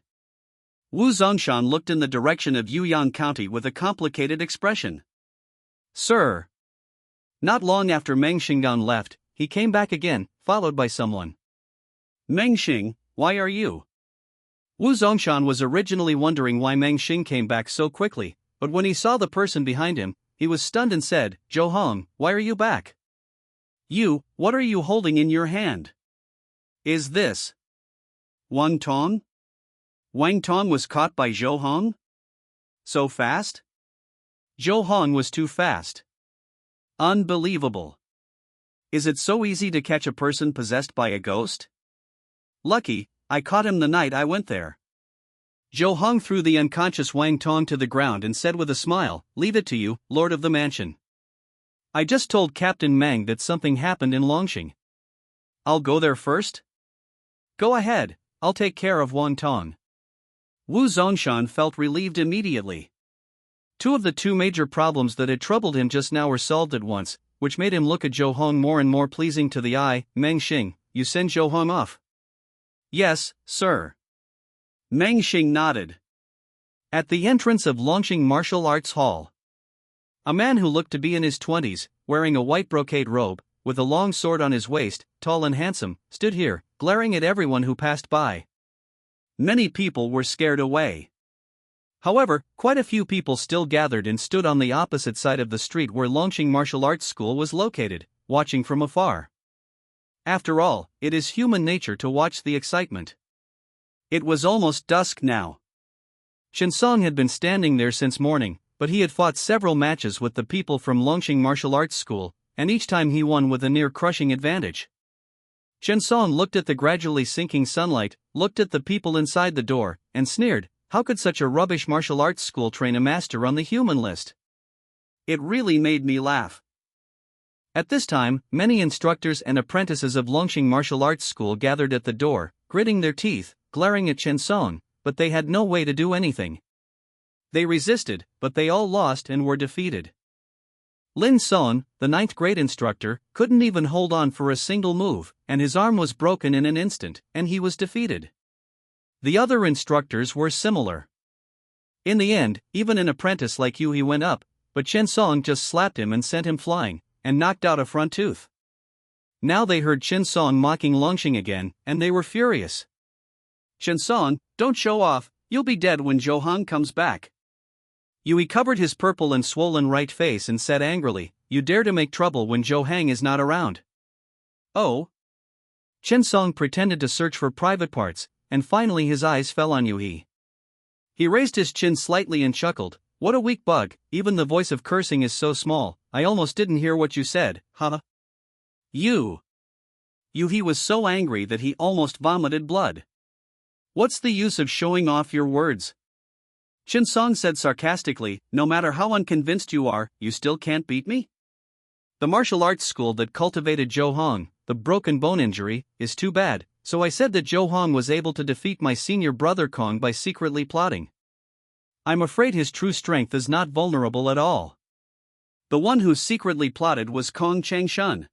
S1: Wu Zongshan looked in the direction of Yuyang County with a complicated expression. Sir. Not long after Meng Xinggan left, he came back again, followed by someone. Meng Xing, why are you? Wu Zongshan was originally wondering why Meng Xing came back so quickly, but when he saw the person behind him, he was stunned and said, Zhou Hong, why are you back? You, what are you holding in your hand? Is this Wang Tong? Wang Tong was caught by Zhou Hong? So fast? Zhou Hong was too fast. Unbelievable. Is it so easy to catch a person possessed by a ghost? Lucky, I caught him the night I went there. Zhou Hong threw the unconscious Wang Tong to the ground and said with a smile, leave it to you, Lord of the Mansion. I just told Captain Meng that something happened in Longxing. I'll go there first? Go ahead, I'll take care of Wang Tong. Wu Zongshan felt relieved immediately. 2 of the 2 major problems that had troubled him just now were solved at once, which made him look at Zhou Hong more and more pleasing to the eye. Meng Xing, you send Zhou Hong off? Yes, sir. Meng Xing nodded. At the entrance of Longxing Martial Arts Hall, a man who looked to be in his 20s, wearing a white brocade robe, with a long sword on his waist, tall and handsome, stood here, glaring at everyone who passed by. Many people were scared away. However, quite a few people still gathered and stood on the opposite side of the street where Longxing Martial Arts School was located, watching from afar. After all, it is human nature to watch the excitement. It was almost dusk now. Chen Song had been standing there since morning, but he had fought several matches with the people from Longxing Martial Arts School, and each time he won with a near-crushing advantage. Chen Song looked at the gradually sinking sunlight, looked at the people inside the door, and sneered, how could such a rubbish martial arts school train a master on the human list? It really made me laugh. At this time, many instructors and apprentices of Longxing Martial Arts School gathered at the door, gritting their teeth, glaring at Chen Song, but they had no way to do anything. They resisted, but they all lost and were defeated. Lin Son, the 9th grade instructor, couldn't even hold on for a single move, and his arm was broken in an instant, and he was defeated. The other instructors were similar. In the end, even an apprentice like Yu He went up, but Chen Song just slapped him and sent him flying, and knocked out a front tooth. Now they heard Chen Song mocking Longxing again, and they were furious. Chen Song, don't show off, you'll be dead when Zhou Hong comes back. Yui covered his purple and swollen right face and said angrily, you dare to make trouble when Zhou Hang is not around. Oh? Chen Song pretended to search for private parts, and finally his eyes fell on Yui. He raised his chin slightly and chuckled, what a weak bug, even the voice of cursing is so small, I almost didn't hear what you said, huh? You. Yui was so angry that he almost vomited blood. What's the use of showing off your words? Chen Song said sarcastically, no matter how unconvinced you are, you still can't beat me? The martial arts school that cultivated Zhou Hong, the broken bone injury, is too bad, so I said that Zhou Hong was able to defeat my senior brother Kong by secretly plotting. I'm afraid his true strength is not vulnerable at all. The one who secretly plotted was Kong Changshan.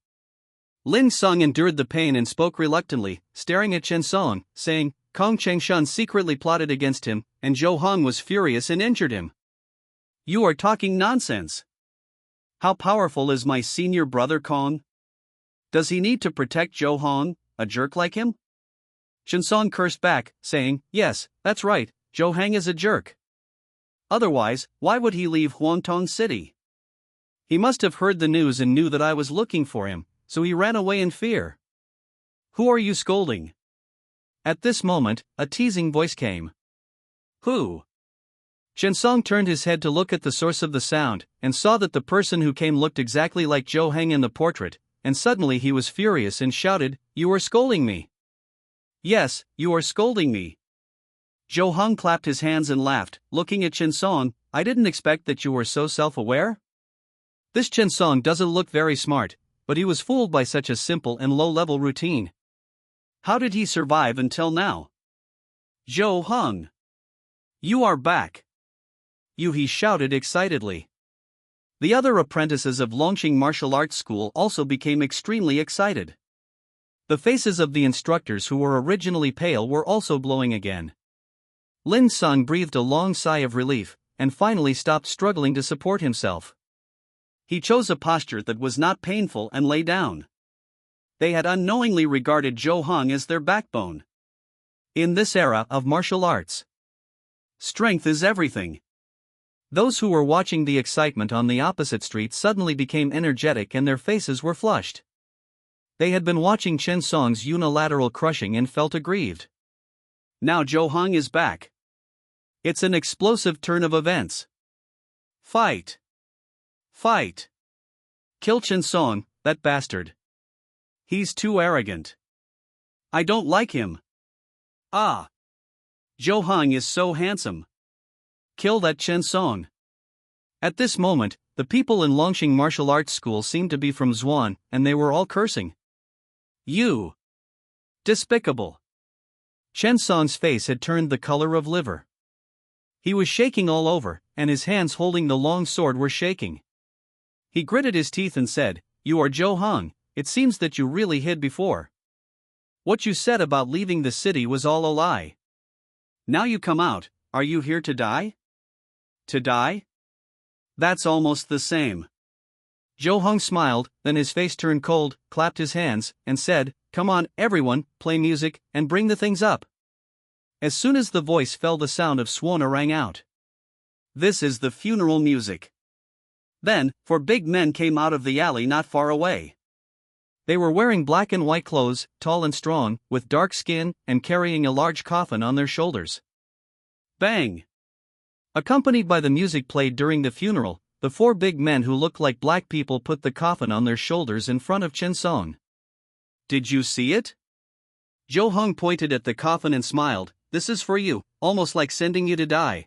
S1: Lin Song endured the pain and spoke reluctantly, staring at Chen Song, saying, Kong Changshan secretly plotted against him, and Zhou Hong was furious and injured him. You are talking nonsense. How powerful is my senior brother Kong? Does he need to protect Zhou Hong, a jerk like him? Chen Song cursed back, saying, yes, that's right, Zhou Hang is a jerk. Otherwise, why would he leave Huangtong City? He must have heard the news and knew that I was looking for him, so he ran away in fear. Who are you scolding? At this moment, a teasing voice came. Who? Chen Song turned his head to look at the source of the sound, and saw that the person who came looked exactly like Zhou Hang in the portrait, and suddenly he was furious and shouted, you are scolding me. Yes, you are scolding me. Zhou Hong clapped his hands and laughed, looking at Chen Song, I didn't expect that you were so self-aware. This Chen Song doesn't look very smart, but he was fooled by such a simple and low-level routine. How did he survive until now? Zhou Hong. You are back. Yui shouted excitedly. The other apprentices of Longxing Martial Arts School also became extremely excited. The faces of the instructors who were originally pale were also glowing again. Lin Song breathed a long sigh of relief, and finally stopped struggling to support himself. He chose a posture that was not painful and lay down. They had unknowingly regarded Zhou Hong as their backbone. In this era of martial arts, strength is everything. Those who were watching the excitement on the opposite street suddenly became energetic and their faces were flushed. They had been watching Chen Song's unilateral crushing and felt aggrieved. Now Zhou Hong is back. It's an explosive turn of events. Fight! Fight! Kill Chen Song, that bastard. He's too arrogant. I don't like him. Ah! Zhou Hong is so handsome. Kill that Chen Song. At this moment, the people in Longxing Martial Arts School seemed to be from Zhuan, and they were all cursing. You! Despicable! Chen Song's face had turned the color of liver. He was shaking all over, and his hands holding the long sword were shaking. He gritted his teeth and said, You are Zhou Hong, it seems that you really hid before. What you said about leaving the city was all a lie. Now you come out, are you here to die? To die? That's almost the same. Zhou Hong smiled, then his face turned cold, clapped his hands, and said, Come on, everyone, play music, and bring the things up. As soon as the voice fell, the sound of Swana rang out. This is the funeral music. Then, 4 big men came out of the alley not far away. They were wearing black and white clothes, tall and strong, with dark skin, and carrying a large coffin on their shoulders. Bang! Accompanied by the music played during the funeral, the 4 big men who looked like black people put the coffin on their shoulders in front of Chen Song. Did you see it? Zhou Hong pointed at the coffin and smiled, This is for you, almost like sending you to die.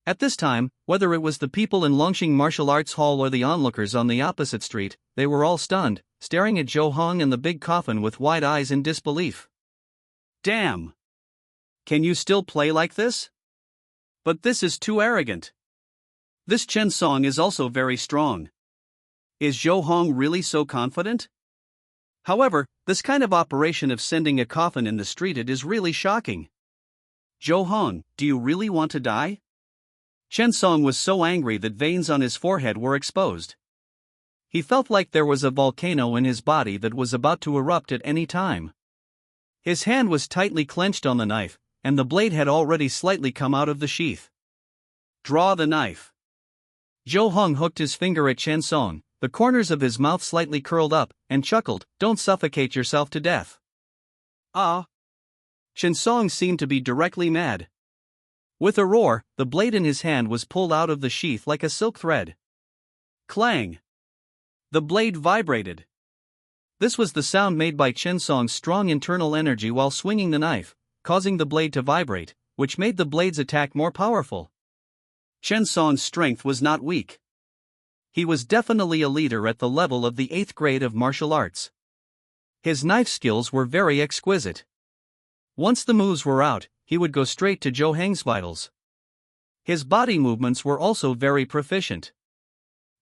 S1: At this time, whether it was the people in Longxing Martial Arts Hall or the onlookers on the opposite street, they were all stunned, staring at Zhou Hong and the big coffin with wide eyes in disbelief. Damn! Can you still play like this? But this is too arrogant. This Chen Song is also very strong. Is Zhou Hong really so confident? However, this kind of operation of sending a coffin in the street, it is really shocking. Zhou Hong, do you really want to die? Chen Song was so angry that veins on his forehead were exposed. He felt like there was a volcano in his body that was about to erupt at any time. His hand was tightly clenched on the knife, and the blade had already slightly come out of the sheath. Draw the knife. Zhou Hong hooked his finger at Chen Song, the corners of his mouth slightly curled up, and chuckled, "Don't suffocate yourself to death." Ah! Chen Song seemed to be directly mad. With a roar, the blade in his hand was pulled out of the sheath like a silk thread. Clang! The blade vibrated. This was the sound made by Chen Song's strong internal energy while swinging the knife, causing the blade to vibrate, which made the blade's attack more powerful. Chen Song's strength was not weak. He was definitely a leader at the level of the 8th grade of martial arts. His knife skills were very exquisite. Once the moves were out, he would go straight to Zhou Heng's vitals. His body movements were also very proficient.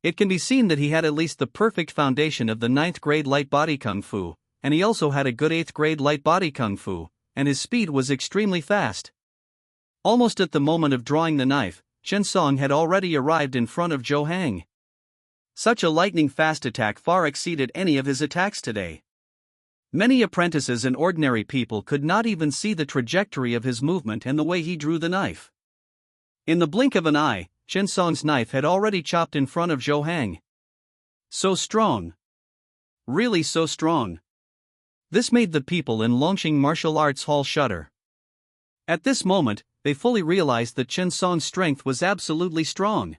S1: It can be seen that he had at least the perfect foundation of the 9th grade light body kung fu, and he also had a good 8th grade light body kung fu, and his speed was extremely fast. Almost at the moment of drawing the knife, Chen Song had already arrived in front of Zhou Heng. Such a lightning-fast attack far exceeded any of his attacks today. Many apprentices and ordinary people could not even see the trajectory of his movement and the way he drew the knife. In the blink of an eye, Chen Song's knife had already chopped in front of Zhou Heng. So strong. Really so strong. This made the people in Longqing Martial Arts Hall shudder. At this moment, they fully realized that Chen Song's strength was absolutely strong.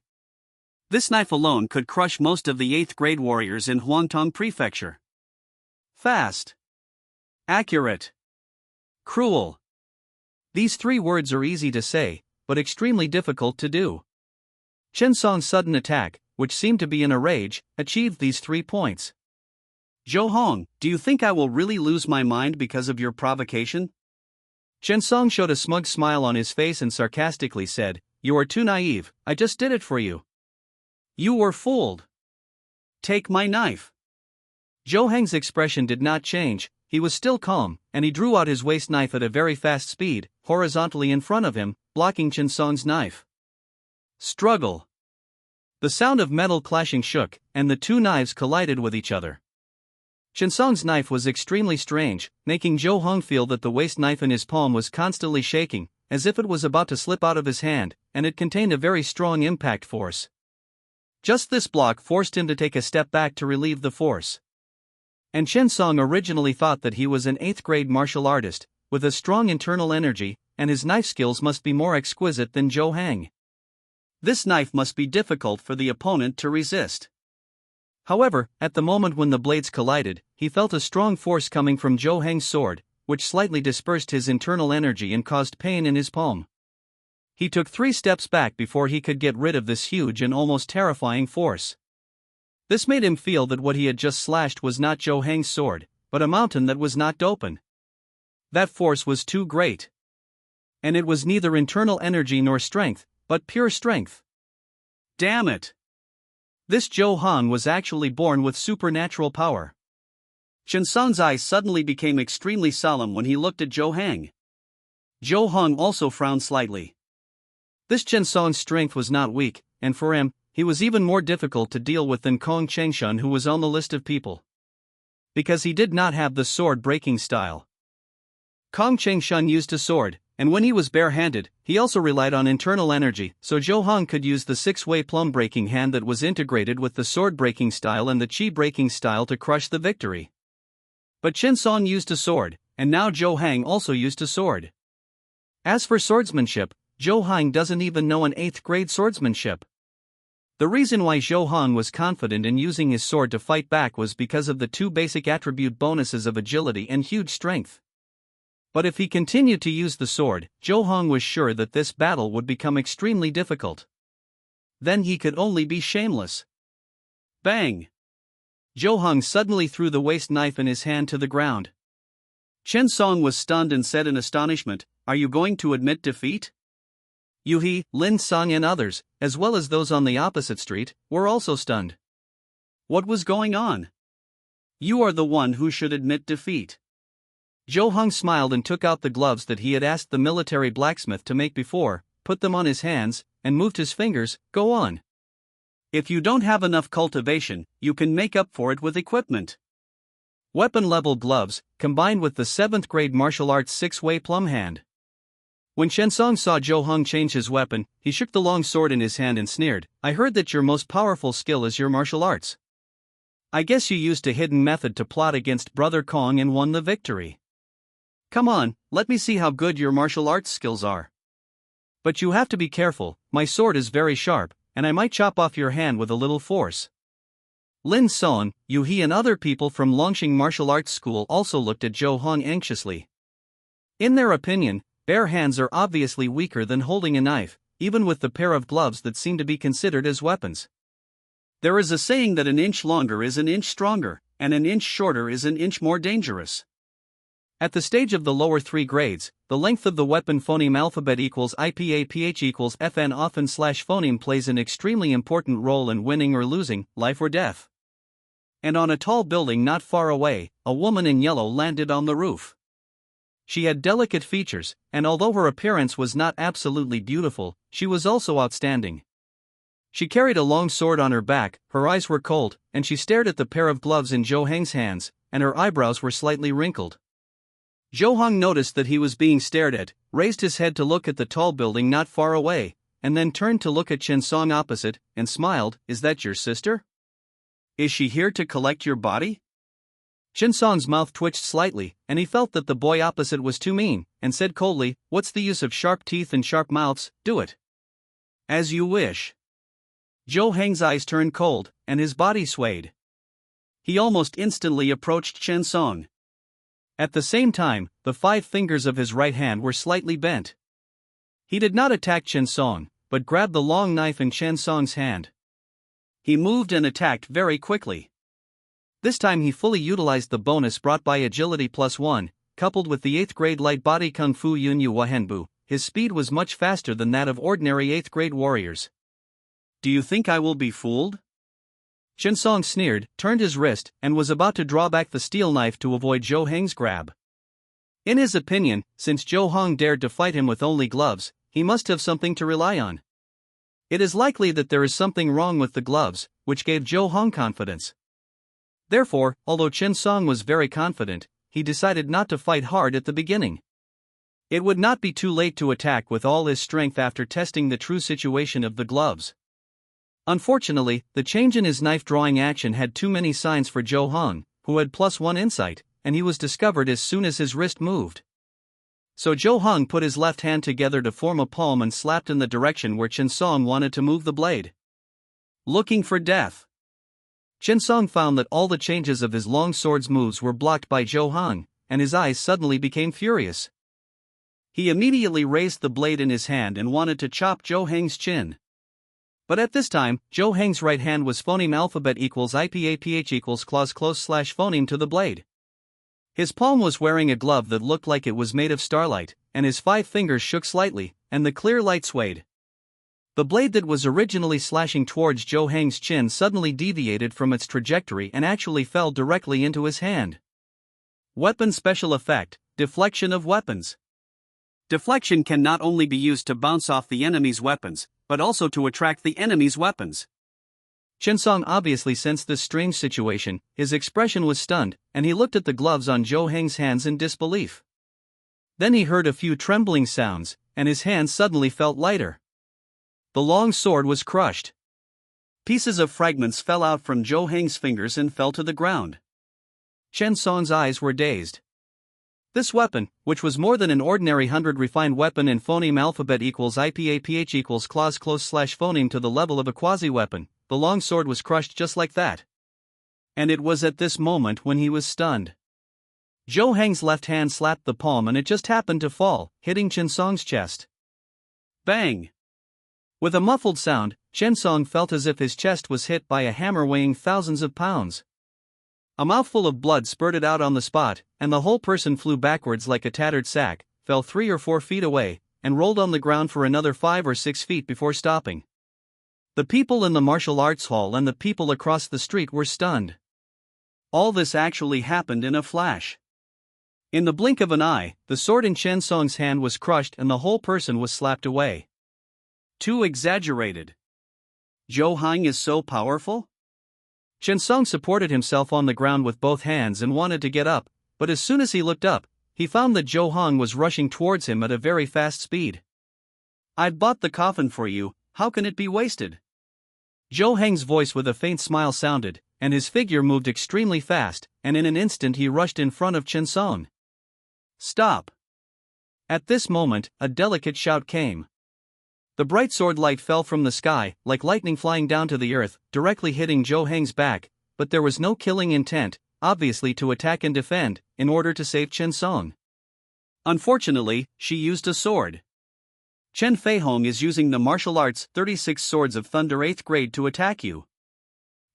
S1: This knife alone could crush most of the 8th grade warriors in Huangtong Prefecture. Fast. Accurate. Cruel. These 3 words are easy to say, but extremely difficult to do. Chen Song's sudden attack, which seemed to be in a rage, achieved these 3 points. Zhou Hong, do you think I will really lose my mind because of your provocation? Chen Song showed a smug smile on his face and sarcastically said, "You are too naive, I just did it for you." "You were fooled. Take my knife." Zhou Heng's expression did not change, he was still calm, and he drew out his waist knife at a very fast speed, horizontally in front of him, blocking Chen Song's knife. Struggle. The sound of metal clashing shook, and the 2 knives collided with each other. Chen Song's knife was extremely strange, making Zhou Hong feel that the waist knife in his palm was constantly shaking, as if it was about to slip out of his hand, and it contained a very strong impact force. Just this block forced him to take a step back to relieve the force. And Chen Song originally thought that he was an 8th grade martial artist, with a strong internal energy, and his knife skills must be more exquisite than Zhou Heng. This knife must be difficult for the opponent to resist. However, at the moment when the blades collided, he felt a strong force coming from Zhou Heng's sword, which slightly dispersed his internal energy and caused pain in his palm. He took 3 steps back before he could get rid of this huge and almost terrifying force. This made him feel that what he had just slashed was not Zhou Heng's sword, but a mountain that was knocked open. That force was too great. And it was neither internal energy nor strength, but pure strength. Damn it! This Zhou Hong was actually born with supernatural power. Chen Song's eyes suddenly became extremely solemn when he looked at Zhou Heng. Zhou Hong also frowned slightly. This Chen Song's strength was not weak, and for him, he was even more difficult to deal with than Kong Chengshun, who was on the list of people. Because he did not have the sword-breaking style. Kong Chengshun used a sword, and when he was bare-handed, he also relied on internal energy, so Zhou Hong could use the 6-way plum-breaking hand that was integrated with the sword-breaking style and the chi-breaking style to crush the victory. But Chen Song used a sword, and now Zhou Heng also used a sword. As for swordsmanship, Zhou Heng doesn't even know an 8th grade swordsmanship. The reason why Zhou Hong was confident in using his sword to fight back was because of the 2 basic attribute bonuses of agility and huge strength. But if he continued to use the sword, Zhou Hong was sure that this battle would become extremely difficult. Then he could only be shameless. Bang! Zhou Hong suddenly threw the waist knife in his hand to the ground. Chen Song was stunned and said in astonishment, "Are you going to admit defeat?" Yu He, Lin Song and others, as well as those on the opposite street, were also stunned. What was going on? You are the one who should admit defeat. Zhou Hong smiled and took out the gloves that he had asked the military blacksmith to make before, put them on his hands, and moved his fingers. Go on. If you don't have enough cultivation, you can make up for it with equipment. Weapon-level gloves, combined with the 7th grade martial arts 6-way plum hand. When Shensong saw Zhou Hong change his weapon, he shook the long sword in his hand and sneered, "I heard that your most powerful skill is your martial arts. I guess you used a hidden method to plot against Brother Kong and won the victory. Come on, let me see how good your martial arts skills are. But you have to be careful, my sword is very sharp, and I might chop off your hand with a little force." Lin Son, Yu He and other people from Longxing Martial Arts School also looked at Zhou Hong anxiously. In their opinion, bare hands are obviously weaker than holding a knife, even with the pair of gloves that seem to be considered as weapons. There is a saying that an inch longer is an inch stronger, and an inch shorter is an inch more dangerous. At the stage of the lower 3 grades, the length of the weapon phoneme alphabet equals IPA/PH equals FN often /phoneme plays an extremely important role in winning or losing, life or death. And on a tall building not far away, a woman in yellow landed on the roof. She had delicate features, and although her appearance was not absolutely beautiful, she was also outstanding. She carried a long sword on her back, her eyes were cold, and she stared at the pair of gloves in Zhou Hong's hands, and her eyebrows were slightly wrinkled. Zhou Hong noticed that he was being stared at, raised his head to look at the tall building not far away, and then turned to look at Shensong opposite, and smiled, "Is that your sister? Is she here to collect your body?" Shensong's mouth twitched slightly, and he felt that the boy opposite was too mean, and said coldly, "What's the use of sharp teeth and sharp mouths, do it. As you wish." Zhou Hong's eyes turned cold, and his body swayed. He almost instantly approached Shensong. At the same time, the 5 fingers of his right hand were slightly bent. He did not attack Shensong, but grabbed the long knife in Shensong's hand. He moved and attacked very quickly. This time he fully utilized the bonus brought by Agility +1, coupled with the 8th grade light body Kung Fu Yun Yu Wahenbu. His speed was much faster than that of ordinary 8th grade warriors. "Do you think I will be fooled?" Shensong sneered, turned his wrist, and was about to draw back the steel knife to avoid Zhou Hong's grab. In his opinion, since Zhou Hong dared to fight him with only gloves, he must have something to rely on. It is likely that there is something wrong with the gloves, which gave Zhou Hong confidence. Therefore, although Shensong was very confident, he decided not to fight hard at the beginning. It would not be too late to attack with all his strength after testing the true situation of the gloves. Unfortunately, the change in his knife-drawing action had too many signs for Zhou Hong, who had +1 insight, and he was discovered as soon as his wrist moved. So Zhou Hong put his left hand together to form a palm and slapped in the direction where Shensong wanted to move the blade. Looking for death. Shensong found that all the changes of his long sword's moves were blocked by Zhou Hong, and his eyes suddenly became furious. He immediately raised the blade in his hand and wanted to chop Zhou Hong's chin. But at this time, Zhou Hong's right hand was phoneme alphabet equals IPA/PH equals claws /phoneme to the blade. His palm was wearing a glove that looked like it was made of starlight, and his 5 fingers shook slightly, and the clear light swayed. The blade that was originally slashing towards Zhou Hong's chin suddenly deviated from its trajectory and actually fell directly into his hand. Weapon special effect, deflection of weapons. Deflection can not only be used to bounce off the enemy's weapons, but also to attract the enemy's weapons. Shensong obviously sensed this strange situation, his expression was stunned, and he looked at the gloves on Zhou Hong's hands in disbelief. Then he heard a few trembling sounds, and his hands suddenly felt lighter. The long sword was crushed. Pieces of fragments fell out from Zhou Hong's fingers and fell to the ground. Shensong's eyes were dazed. This weapon, which was more than an ordinary 100 refined weapon in phoneme alphabet equals IPA/PH equals claws /phoneme to the level of a quasi-weapon, the long sword was crushed just like that. And it was at this moment when he was stunned. Zhou Hong's left hand slapped the palm and it just happened to fall, hitting Shensong's chest. Bang! With a muffled sound, Shensong felt as if his chest was hit by a hammer weighing thousands of pounds. A mouthful of blood spurted out on the spot, and the whole person flew backwards like a tattered sack, fell 3 or 4 feet away, and rolled on the ground for another 5 or 6 feet before stopping. The people in the martial arts hall and the people across the street were stunned. All this actually happened in a flash. In the blink of an eye, the sword in Shensong's hand was crushed and the whole person was slapped away. Too exaggerated. Zhou Hang is so powerful? Chen Song supported himself on the ground with both hands and wanted to get up, but as soon as he looked up, he found that Zhou Hang was rushing towards him at a very fast speed. "I'd bought the coffin for you, how can it be wasted?" Zhou Hang's voice with a faint smile sounded, and his figure moved extremely fast, and in an instant he rushed in front of Chen Song. "Stop!" At this moment, a delicate shout came. The bright sword light fell from the sky, like lightning flying down to the earth, directly hitting Zhou Hang's back, but there was no killing intent, obviously to attack and defend, in order to save Chen Song. Unfortunately, she used a sword. Chen Feihong is using the martial arts 36 Swords of Thunder 8th grade to attack you.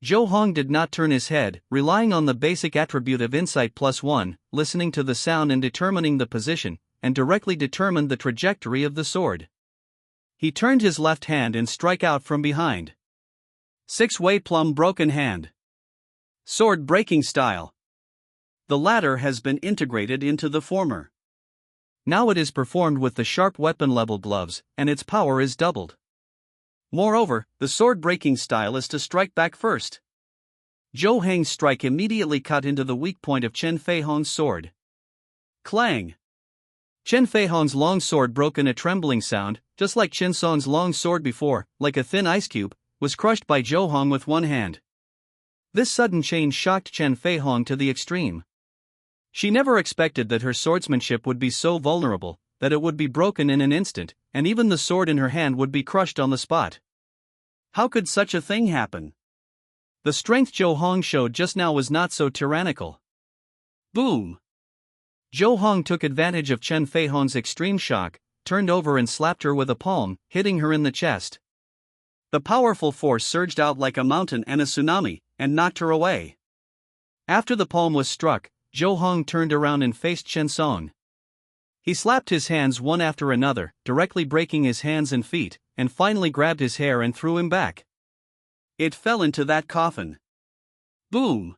S1: Zhou Hang did not turn his head, relying on the basic attribute of Insight +1, listening to the sound and determining the position, and directly determined the trajectory of the sword. He turned his left hand and strike out from behind. 6-way plum broken hand. Sword breaking style. The latter has been integrated into the former. Now it is performed with the sharp weapon level gloves, and its power is doubled. Moreover, the sword breaking style is to strike back first. Zhou Hang's strike immediately cut into the weak point of Chen Feihong's sword. Clang! Chen Feihong's long sword broke in a trembling sound, just like Chen Song's long sword before, like a thin ice cube, was crushed by Zhou Hang with one hand. This sudden change shocked Chen Feihong to the extreme. She never expected that her swordsmanship would be so vulnerable, that it would be broken in an instant, and even the sword in her hand would be crushed on the spot. How could such a thing happen? The strength Zhou Hang showed just now was not so tyrannical. Boom! Zhou Hang took advantage of Chen Feihong's extreme shock, turned over and slapped her with a palm, hitting her in the chest. The powerful force surged out like a mountain and a tsunami, and knocked her away. After the palm was struck, Zhou Hang turned around and faced Chen Song. He slapped his hands one after another, directly breaking his hands and feet, and finally grabbed his hair and threw him back. It fell into that coffin. Boom!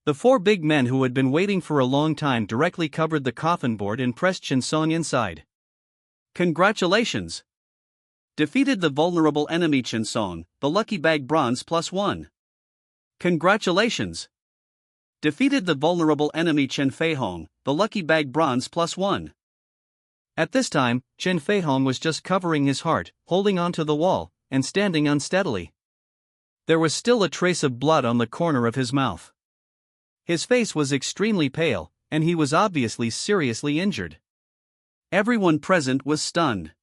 S1: The four big men who had been waiting for a long time directly covered the coffin board and pressed Chen Song inside. Congratulations! Defeated the vulnerable enemy Chen Song, the lucky bag bronze +1. Congratulations! Defeated the vulnerable enemy Chen Feihong, the lucky bag bronze +1. At this time, Chen Feihong was just covering his heart, holding onto the wall, and standing unsteadily. There was still a trace of blood on the corner of his mouth. His face was extremely pale, and he was obviously seriously injured. Everyone present was stunned.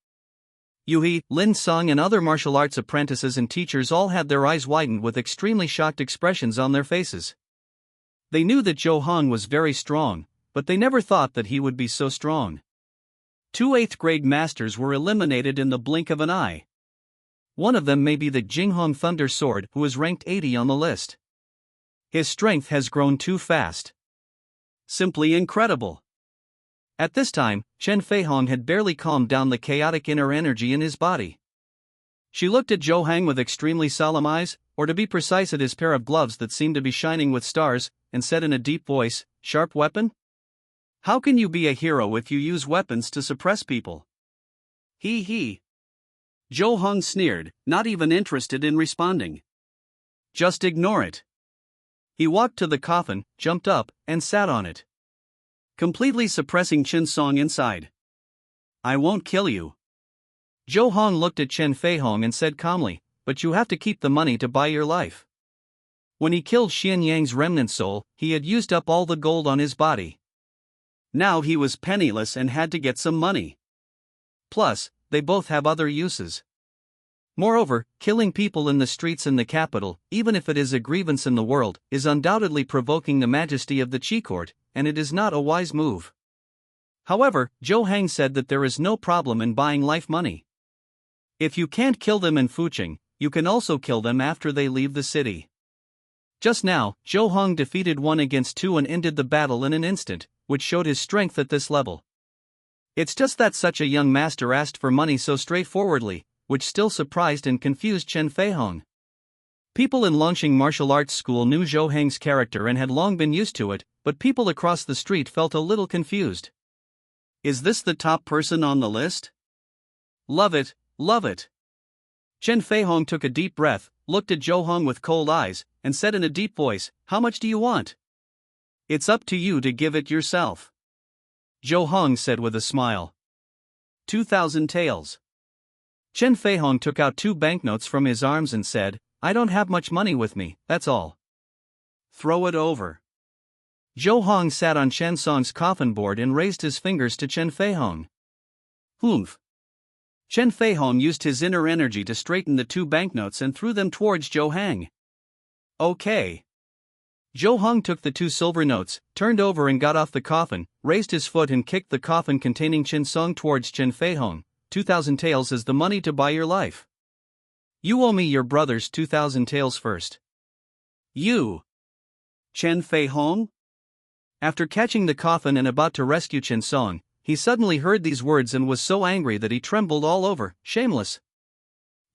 S1: Yuhi, Lin Song and other martial arts apprentices and teachers all had their eyes widened with extremely shocked expressions on their faces. They knew that Zhou Hang was very strong, but they never thought that he would be so strong. 2 8th grade masters were eliminated in the blink of an eye. One of them may be the Jinghong Thunder Sword, who is ranked 80 on the list. His strength has grown too fast. Simply incredible. At this time, Chen Feihong had barely calmed down the chaotic inner energy in his body. She looked at Zhou Hang with extremely solemn eyes, or to be precise at his pair of gloves that seemed to be shining with stars, and said in a deep voice, "Sharp weapon? How can you be a hero if you use weapons to suppress people?" He. Zhou Hang sneered, not even interested in responding. Just ignore it. He walked to the coffin, jumped up, and sat on it, completely suppressing Chen Song inside. "I won't kill you." Zhou Hang looked at Chen Feihong and said calmly, "But you have to keep the money to buy your life." When he killed Xian Yang's remnant soul, he had used up all the gold on his body. Now he was penniless and had to get some money. Plus, they both have other uses. Moreover, killing people in the streets in the capital, even if it is a grievance in the world, is undoubtedly provoking the majesty of the Qi court, and it is not a wise move. However, Zhou Hang said that there is no problem in buying life money. If you can't kill them in Fuqing, you can also kill them after they leave the city. Just now, Zhou Hang defeated 1 against 2 and ended the battle in an instant, which showed his strength at this level. It's just that such a young master asked for money so straightforwardly, which still surprised and confused Chen Feihong. People in Longxing Martial Arts School knew Zhou Hang's character and had long been used to it, but people across the street felt a little confused. Is this the top person on the list? Love it, love it. Chen Feihong took a deep breath, looked at Zhou Hong with cold eyes, and said in a deep voice, "How much do you want?" "It's up to you to give it yourself," Zhou Hong said with a smile. 2,000 taels. Chen Feihong took out 2 banknotes from his arms and said, "I don't have much money with me, that's all." "Throw it over." Zhou Hong sat on Chen Song's coffin board and raised his fingers to Chen Feihong. "Humph." Chen Feihong used his inner energy to straighten the 2 banknotes and threw them towards Zhou Hong. "Okay." Zhou Hong took the 2 silver notes, turned over and got off the coffin, raised his foot and kicked the coffin containing Chen Song towards Chen Feihong. 2,000 taels is the money to buy your life. You owe me your brother's 2,000 taels first. You. Chen Feihong? After catching the coffin and about to rescue Chen Song, he suddenly heard these words and was so angry that he trembled all over. Shameless.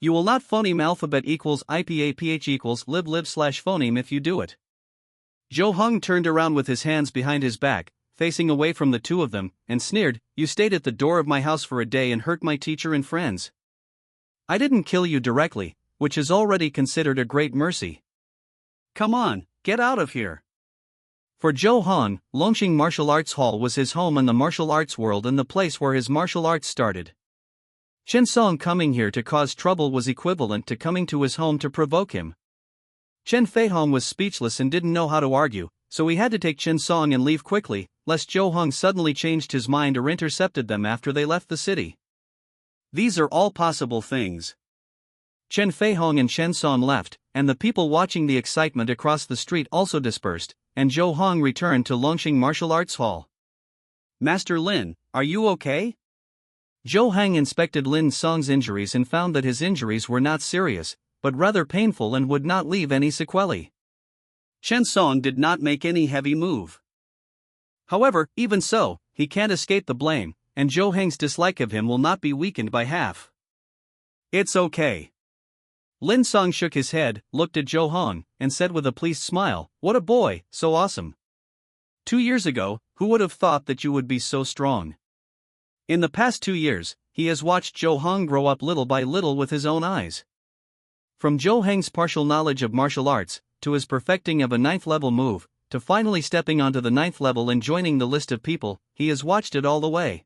S1: You will not phoneme alphabet equals IPAPH equals lib/phoneme if you do it. Zhou Hong turned around with his hands behind his back, facing away from the 2 of them, and sneered, "You stayed at the door of my house for a day and hurt my teacher and friends. I didn't kill you directly, which is already considered a great mercy. Come on, get out of here." For Zhou Hong, Longxing Martial Arts Hall was his home in the martial arts world and the place where his martial arts started. Chen Song coming here to cause trouble was equivalent to coming to his home to provoke him. Chen Feihong was speechless and didn't know how to argue, so he had to take Chen Song and leave quickly, lest Zhou Hong suddenly changed his mind or intercepted them after they left the city. These are all possible things. Chen Feihong and Chen Song left, and the people watching the excitement across the street also dispersed, and Zhou Hong returned to Longxing Martial Arts Hall. "Master Lin, are you okay?" Zhou Hong inspected Lin Song's injuries and found that his injuries were not serious, but rather painful and would not leave any sequelae. Chen Song did not make any heavy move. However, even so, he can't escape the blame, and Zhou Hong's dislike of him will not be weakened by half. "It's okay." Lin Song shook his head, looked at Zhou Hong, and said with a pleased smile, "What a boy, so awesome. 2 years ago, who would have thought that you would be so strong?" In the past 2 years, he has watched Zhou Hong grow up little by little with his own eyes. From Zhou Hong's partial knowledge of martial arts, to his perfecting of a 9th level move, to finally stepping onto the 9th level and joining the list of people, he has watched it all the way.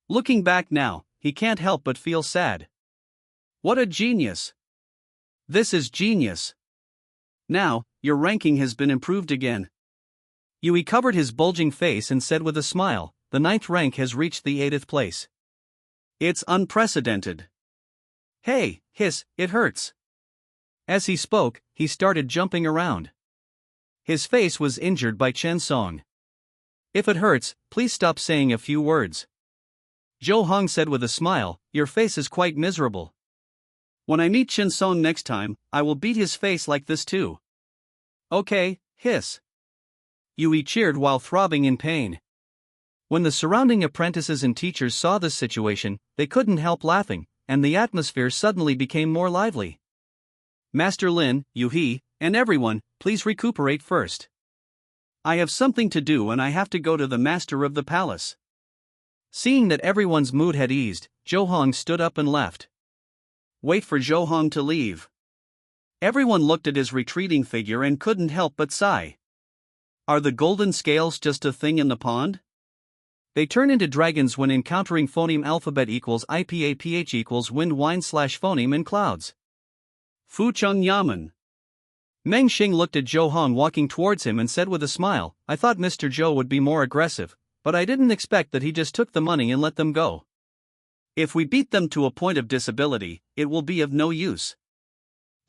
S1: Looking back now, he can't help but feel sad. What a genius! This is genius. Now, your ranking has been improved again. Yui covered his bulging face and said with a smile, "The 9th rank has reached the 80th place. It's unprecedented." "Hey, hiss, it hurts." As he spoke, he started jumping around. His face was injured by Chen Song. "If it hurts, please stop saying a few words." Zhou Hong said with a smile, "Your face is quite miserable. When I meet Chen Song next time, I will beat his face like this too." "Okay, hiss." Yui cheered while throbbing in pain. When the surrounding apprentices and teachers saw this situation, they couldn't help laughing, and the atmosphere suddenly became more lively. "Master Lin, Yu-hee, and everyone, please recuperate first. I have something to do and I have to go to the master of the palace." Seeing that everyone's mood had eased, Zhou Hong stood up and left. Wait for Zhou Hong to leave. Everyone looked at his retreating figure and couldn't help but sigh. Are the golden scales just a thing in the pond? They turn into dragons when encountering phoneme alphabet equals IPAPH equals wind wine/phoneme in clouds. Fu Chung Yamen. Meng Xing looked at Zhou Hong walking towards him and said with a smile, "I thought Mr. Zhou would be more aggressive, but I didn't expect that he just took the money and let them go. If we beat them to a point of disability, it will be of no use."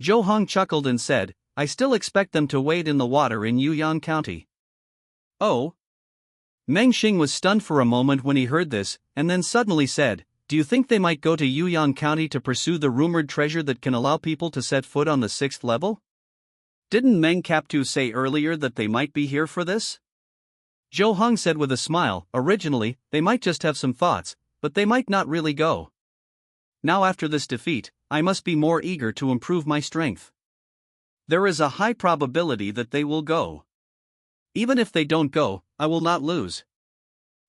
S1: Zhou Hong chuckled and said, "I still expect them to wade in the water in Yuyang County." "Oh?" Meng Xing was stunned for a moment when he heard this, and then suddenly said, "Do you think they might go to Yuyang County to pursue the rumored treasure that can allow people to set foot on the 6th level? Didn't Meng Captu say earlier that they might be here for this?" Zhou Hong said with a smile, "Originally, they might just have some thoughts, but they might not really go. Now after this defeat, I must be more eager to improve my strength. There is a high probability that they will go. Even if they don't go, I will not lose."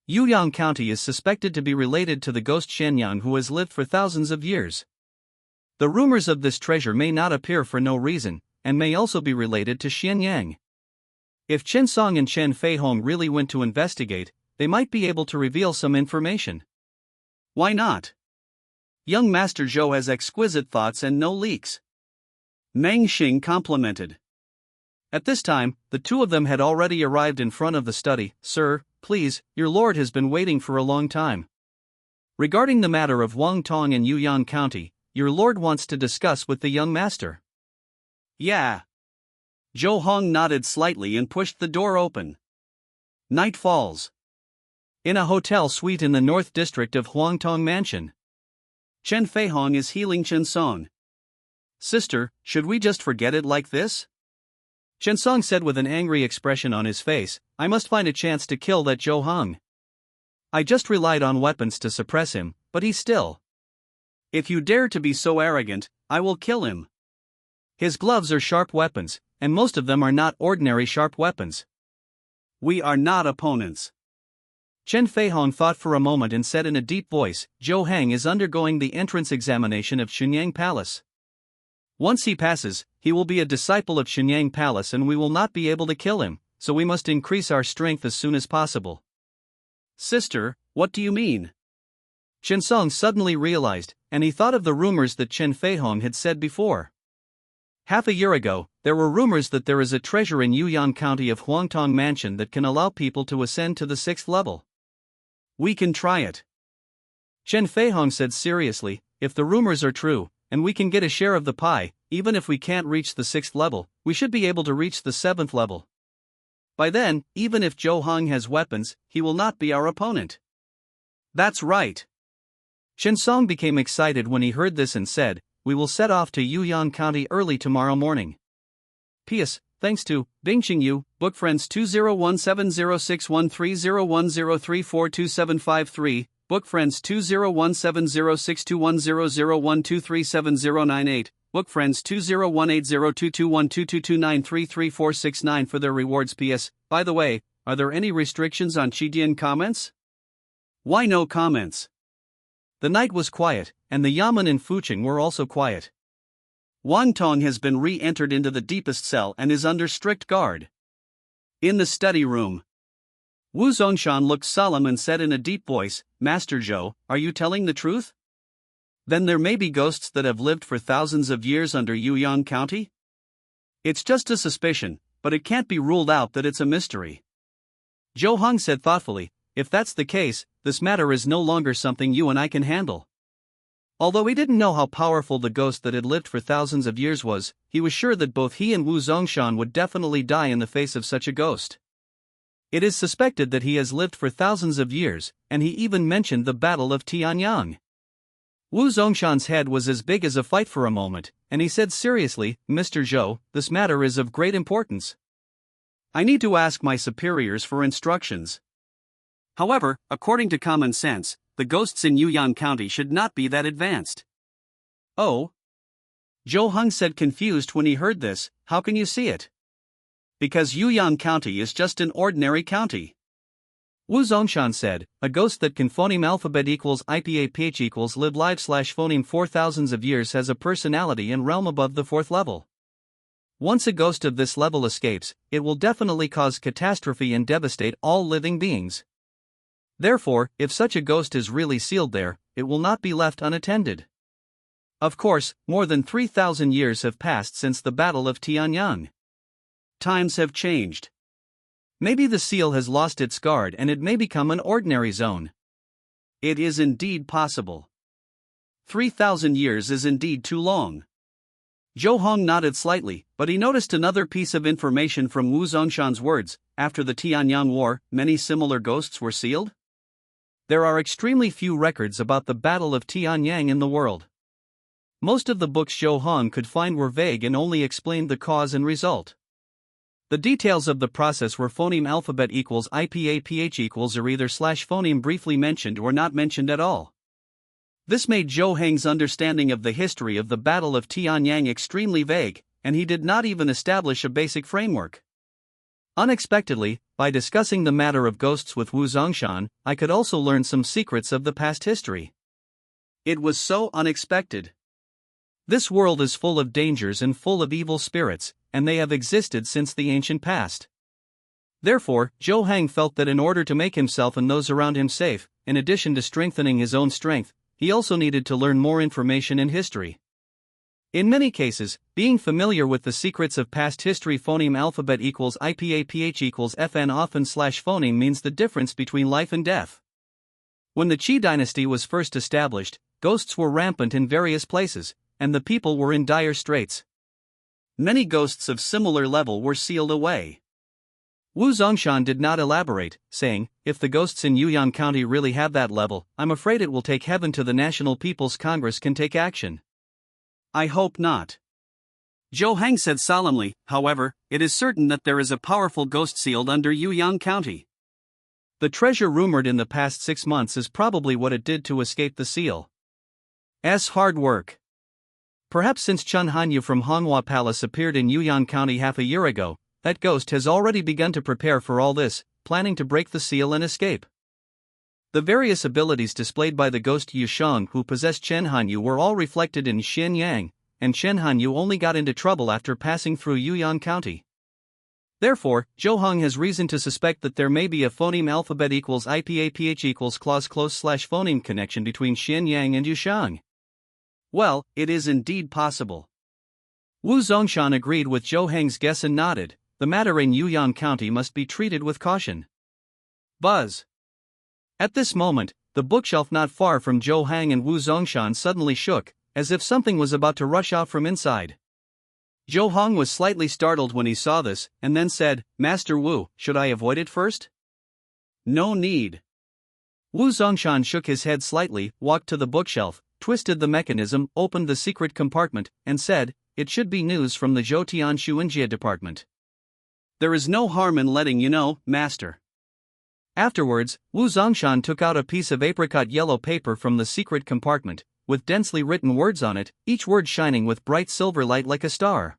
S1: Yuyang County is suspected to be related to the ghost Shenyang who has lived for thousands of years. The rumors of this treasure may not appear for no reason, and may also be related to Xianyang. If Chen Song and Chen Feihong really went to investigate, they might be able to reveal some information. Why not? Young Master Zhou has exquisite thoughts and no leaks. Meng Xing complimented. At this time, the two of them had already arrived in front of the study. Sir, please, your lord has been waiting for a long time. Regarding the matter of Wang Tong and Yuyang County, your lord wants to discuss with the young master. Yeah. Zhou Hong nodded slightly and pushed the door open. Night falls. In a hotel suite in the North District of Huangtong Mansion. Chen Feihong is healing Chen Song. Sister, should we just forget it like this? Chen Song said with an angry expression on his face, I must find a chance to kill that Zhou Hong. I just relied on weapons to suppress him, but he's still. If you dare to be so arrogant, I will kill him. His gloves are sharp weapons, and most of them are not ordinary sharp weapons. We are not opponents. Chen Feihong thought for a moment and said in a deep voice, Zhou Hang is undergoing the entrance examination of Shenyang Palace. Once he passes, he will be a disciple of Shenyang Palace and we will not be able to kill him, so we must increase our strength as soon as possible. Sister, what do you mean? Chen Song suddenly realized, and he thought of the rumors that Chen Feihong had said before. Half a year ago, there were rumors that there is a treasure in Yuyang County of Huangtong Mansion that can allow people to ascend to the 6th level. We can try it. Chen Feihong said seriously, if the rumors are true, and we can get a share of the pie, even if we can't reach the 6th level, we should be able to reach the 7th level. By then, even if Zhou Hong has weapons, he will not be our opponent. That's right. Chen Song became excited when he heard this and said, we will set off to Yuyang County early tomorrow morning. P.S. Thanks to Bing Qingyu, Book Friends 201706130103427753, Book Friends 201706210012370098, Book Friends 201802212229333469 for their rewards. P.S. By the way, are there any restrictions on Chidian comments? Why no comments? The night was quiet, and the Yamen in Fucheng were also quiet. Wang Tong has been re-entered into the deepest cell and is under strict guard. In the study room, Wu Zongshan looked solemn and said in a deep voice, Master Zhou, are you telling the truth? Then there may be ghosts that have lived for thousands of years under Yuyang County? It's just a suspicion, but it can't be ruled out that it's a mystery. Zhou Hong said thoughtfully, if that's the case, this matter is no longer something you and I can handle. Although he didn't know how powerful the ghost that had lived for thousands of years was, he was sure that both he and Wu Zongshan would definitely die in the face of such a ghost. It is suspected that he has lived for thousands of years, and he even mentioned the Battle of Tianyang. Wu Zongshan's head was as big as a fight for a moment, and he said seriously, Mr. Zhou, this matter is of great importance. I need to ask my superiors for instructions. However, according to common sense, the ghosts in Yuyang County should not be that advanced. Oh? Zhou Hong said confused when he heard this, how can you see it? Because Yuyang County is just an ordinary county. Wu Zongshan said, a ghost that can phoneme alphabet equals IPAPH equals live live slash phoneme for thousands of years has a personality and realm above the 4th level. Once a ghost of this level escapes, it will definitely cause catastrophe and devastate all living beings. Therefore, if such a ghost is really sealed there, it will not be left unattended. Of course, more than 3,000 years have passed since the Battle of Tianyang. Times have changed. Maybe the seal has lost its guard and it may become an ordinary zone. It is indeed possible. 3,000 years is indeed too long. Zhou Hong nodded slightly, but he noticed another piece of information from Wu Zongshan's words. After the Tianyang War, many similar ghosts were sealed? There are extremely few records about the Battle of Tianyang in the world. Most of the books Zhou Hong could find were vague and only explained the cause and result. The details of the process were phoneme alphabet equals IPAPH equals or either slash phoneme briefly mentioned or not mentioned at all. This made Zhou Heng's understanding of the history of the Battle of Tianyang extremely vague, and he did not even establish a basic framework. Unexpectedly, by discussing the matter of ghosts with Wu Zongshan, I could also learn some secrets of the past history. It was so unexpected. This world is full of dangers and full of evil spirits, and they have existed since the ancient past. Therefore, Zhou Hang felt that in order to make himself and those around him safe, in addition to strengthening his own strength, he also needed to learn more information in history. In many cases, being familiar with the secrets of past history, phoneme alphabet equals IPAPH equals FN often slash phoneme means the difference between life and death. When the Qi dynasty was first established, ghosts were rampant in various places, and the people were in dire straits. Many ghosts of similar level were sealed away. Wu Zongshan did not elaborate, saying, "If the ghosts in Yuyang County really have that level, I'm afraid it will take heaven to the National People's Congress can take action." "I hope not." Zhou Hang said solemnly. "However, it is certain that there is a powerful ghost sealed under Yuyang County. The treasure rumored in the past 6 months is probably what it did to escape the seal. Hard work. Perhaps since Chun Hanyu from Honghua Palace appeared in Yuyang County half a year ago, that ghost has already begun to prepare for all this, planning to break the seal and escape." The various abilities displayed by the ghost Yushang who possessed Chen Hanyu were all reflected in Xin Yang, and Chen Hanyu only got into trouble after passing through Yuyang County. Therefore, Zhou Hang has reason to suspect that there may be a phoneme alphabet equals IPAPH equals clause close slash phoneme connection between Xin Yang and Yushang. Well, it is indeed possible. Wu Zongshan agreed with Zhou Hang's guess and nodded. The matter in Yuyang County must be treated with caution. Buzz. At this moment, the bookshelf not far from Zhou Hang and Wu Zongshan suddenly shook, as if something was about to rush out from inside. Zhou Hang was slightly startled when he saw this, and then said, "Master Wu, should I avoid it first?" "No need." Wu Zongshan shook his head slightly, walked to the bookshelf, twisted the mechanism, opened the secret compartment, and said, "It should be news from the Zhoutian Shuinjie department. There is no harm in letting you know, Master." Afterwards, Wu Zongshan took out a piece of apricot yellow paper from the secret compartment, with densely written words on it, each word shining with bright silver light like a star.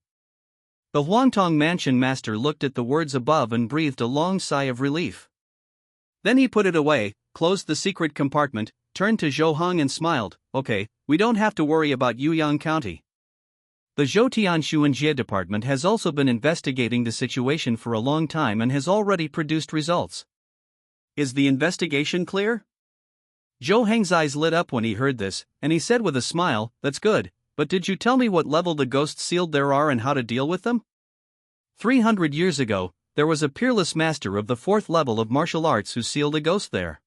S1: The Huangtong Mansion master looked at the words above and breathed a long sigh of relief. Then he put it away, closed the secret compartment, turned to Zhou Hang and smiled. "Okay, we don't have to worry about Yuyang County. The Zhoutian Shuinjie department has also been investigating the situation for a long time and has already produced results." "Is the investigation clear?" Zhou Hang's eyes lit up when he heard this, and he said with a smile, "That's good, but did you tell me what level the ghosts sealed there are and how to deal with them?" 300 years ago, there was a peerless master of the 4th level of martial arts who sealed a ghost there.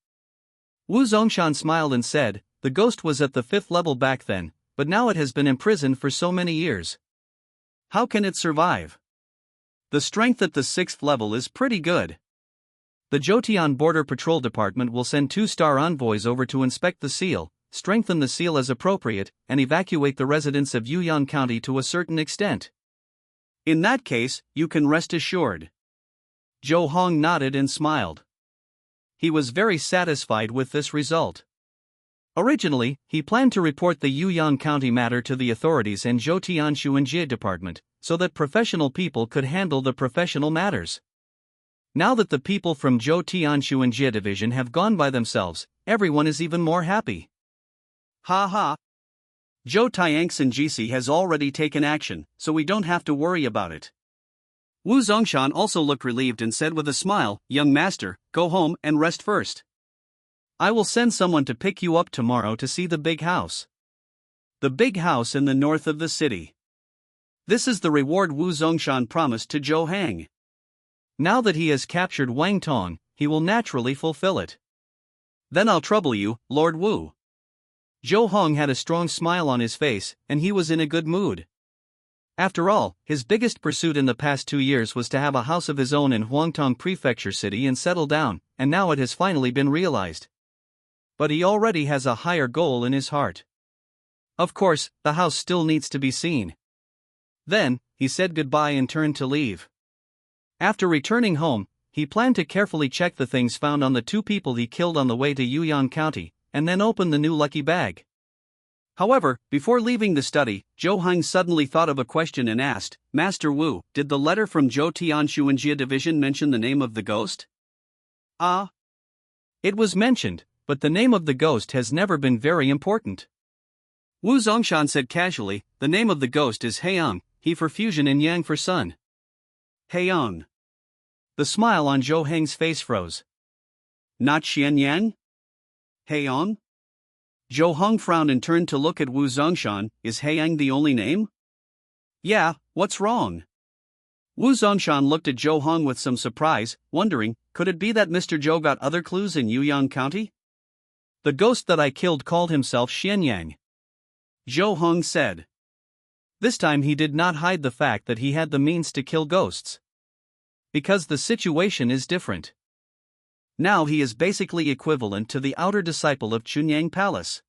S1: Wu Zongshan smiled and said, "The ghost was at the 5th level back then, but now it has been imprisoned for so many years. How can it survive? The strength at the 6th level is pretty good. The Zhoutian Border Patrol Department will send 2-star envoys over to inspect the seal, strengthen the seal as appropriate, and evacuate the residents of Yuyang County to a certain extent. In that case, you can rest assured." Zhou Hang nodded and smiled. He was very satisfied with this result. Originally, he planned to report the Yuyang County matter to the authorities and Zhoutian Shuinjie department, so that professional people could handle the professional matters. Now that the people from Zhoutian Shuinjie division have gone by themselves, everyone is even more happy. Ha ha! Zhou Tiangxin GC has already taken action, so we don't have to worry about it. Wu Zongshan also looked relieved and said with a smile, "Young master, go home and rest first. I will send someone to pick you up tomorrow to see the big house. The big house in the north of the city." This is the reward Wu Zongshan promised to Zhou Hang. Now that he has captured Wang Tong, he will naturally fulfill it. "Then I'll trouble you, Lord Wu." Zhou Hang had a strong smile on his face, and he was in a good mood. After all, his biggest pursuit in the past 2 years was to have a house of his own in Huangtong Prefecture City and settle down, and now it has finally been realized. But he already has a higher goal in his heart. Of course, the house still needs to be seen. Then, he said goodbye and turned to leave. After returning home, he planned to carefully check the things found on the 2 people he killed on the way to Yuyang County, and then open the new lucky bag. However, before leaving the study, Zhou Hang suddenly thought of a question and asked, "Master Wu, did the letter from Zhoutian Shuinjie division mention the name of the ghost?" "Ah. It was mentioned, but the name of the ghost has never been very important. Wu Zongshan said casually, the name of the ghost is Heiyang, he for fusion and Yang for sun. Heiyang. The smile on Zhou Heng's face froze. Not Xian Yang? Heiyang? Zhou Heng frowned and turned to look at Wu Zongshan, is Heiyang the only name? Yeah, what's wrong? Wu Zongshan looked at Zhou Heng with some surprise, wondering, could it be that Mr. Zhou got other clues in Yuyang County? The ghost that I killed called himself Xian Yang. Zhou Heng said. This time he did not hide the fact that he had the means to kill ghosts. Because the situation is different. Now he is basically equivalent to the outer disciple of Chunyang Palace.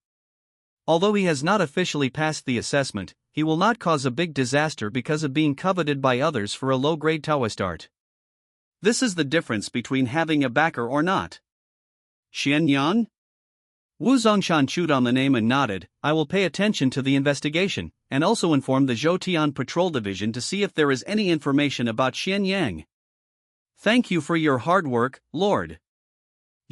S1: Although he has not officially passed the assessment, he will not cause a big disaster because of being coveted by others for a low-grade Taoist art. This is the difference between having a backer or not. Xian Yang? Wu Zongshan chewed on the name and nodded, I will pay attention to the investigation, and also inform the Zhoutian Patrol Division to see if there is any information about Xian Yang. Thank you for your hard work, Lord.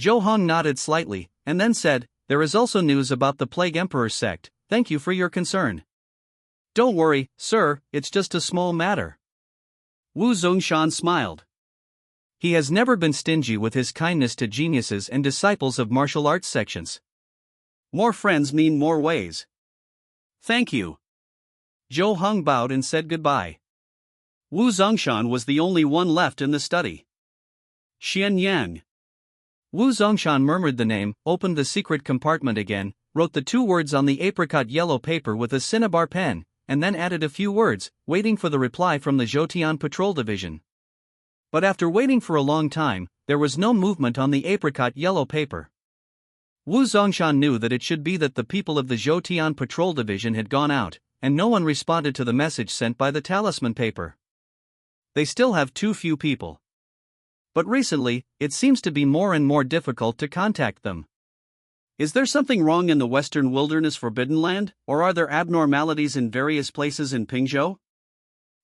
S1: Zhou Heng nodded slightly, and then said, there is also news about the Plague Emperor sect, thank you for your concern. Don't worry, sir, it's just a small matter. Wu Zongshan smiled. He has never been stingy with his kindness to geniuses and disciples of martial arts sections. More friends mean more ways. Thank you. Zhou Heng bowed and said goodbye. Wu Zongshan was the only one left in the study. Xian Yang. Wu Zongshan murmured the name, opened the secret compartment again, wrote the 2 words on the apricot yellow paper with a cinnabar pen, and then added a few words, waiting for the reply from the Zhoutian Patrol Division. But after waiting for a long time, there was no movement on the apricot yellow paper. Wu Zongshan knew that it should be that the people of the Zhoutian Patrol Division had gone out, and no one responded to the message sent by the talisman paper. They still have too few people. But recently, it seems to be more and more difficult to contact them. Is there something wrong in the Western Wilderness Forbidden Land, or are there abnormalities in various places in Pingzhou?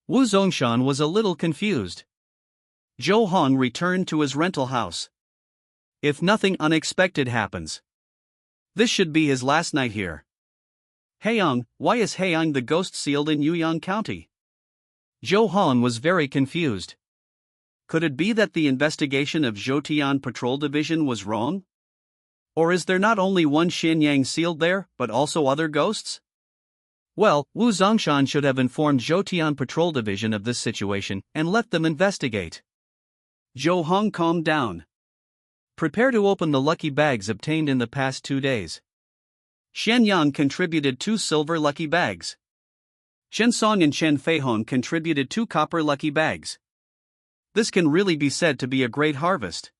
S1: Wu Zongshan was a little confused. Zhou Heng returned to his rental house. If nothing unexpected happens, this should be his last night here. Heiyang, why is Heiyang the ghost sealed in Yuyang County? Zhou Heng was very confused. Could it be that the investigation of Zhoutian Patrol Division was wrong? Or is there not only one Xian Yang sealed there, but also other ghosts? Well, Wu Zongshan should have informed Zhoutian Patrol Division of this situation, and let them investigate. Zhou Heng calmed down. Prepare to open the lucky bags obtained in the past 2 days. Xian Yang contributed 2 silver lucky bags. Shen Song and Shen Feihong contributed 2 copper lucky bags. This can really be said to be a great harvest.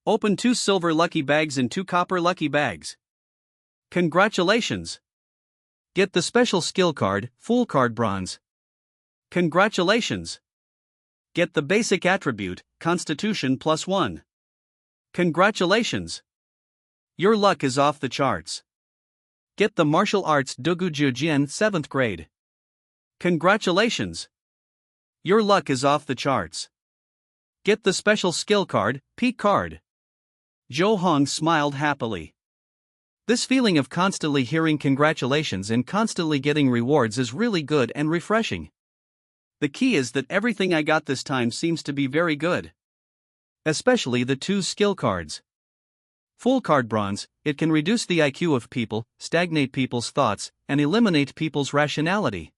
S1: Open 2 silver lucky bags and 2 copper lucky bags. Congratulations! Get the special skill card, Fool Card Bronze. Congratulations! Get the basic attribute, Constitution +1. Congratulations! Your luck is off the charts. Get the Martial Arts Dugu Jian 7th grade. Congratulations! Your luck is off the charts. Get the special skill card, Peak Card. Zhou Heng smiled happily. This feeling of constantly hearing congratulations and constantly getting rewards is really good and refreshing. The key is that everything I got this time seems to be very good. Especially the 2 skill cards. Full Card Bronze, it can reduce the IQ of people, stagnate people's thoughts, and eliminate people's rationality.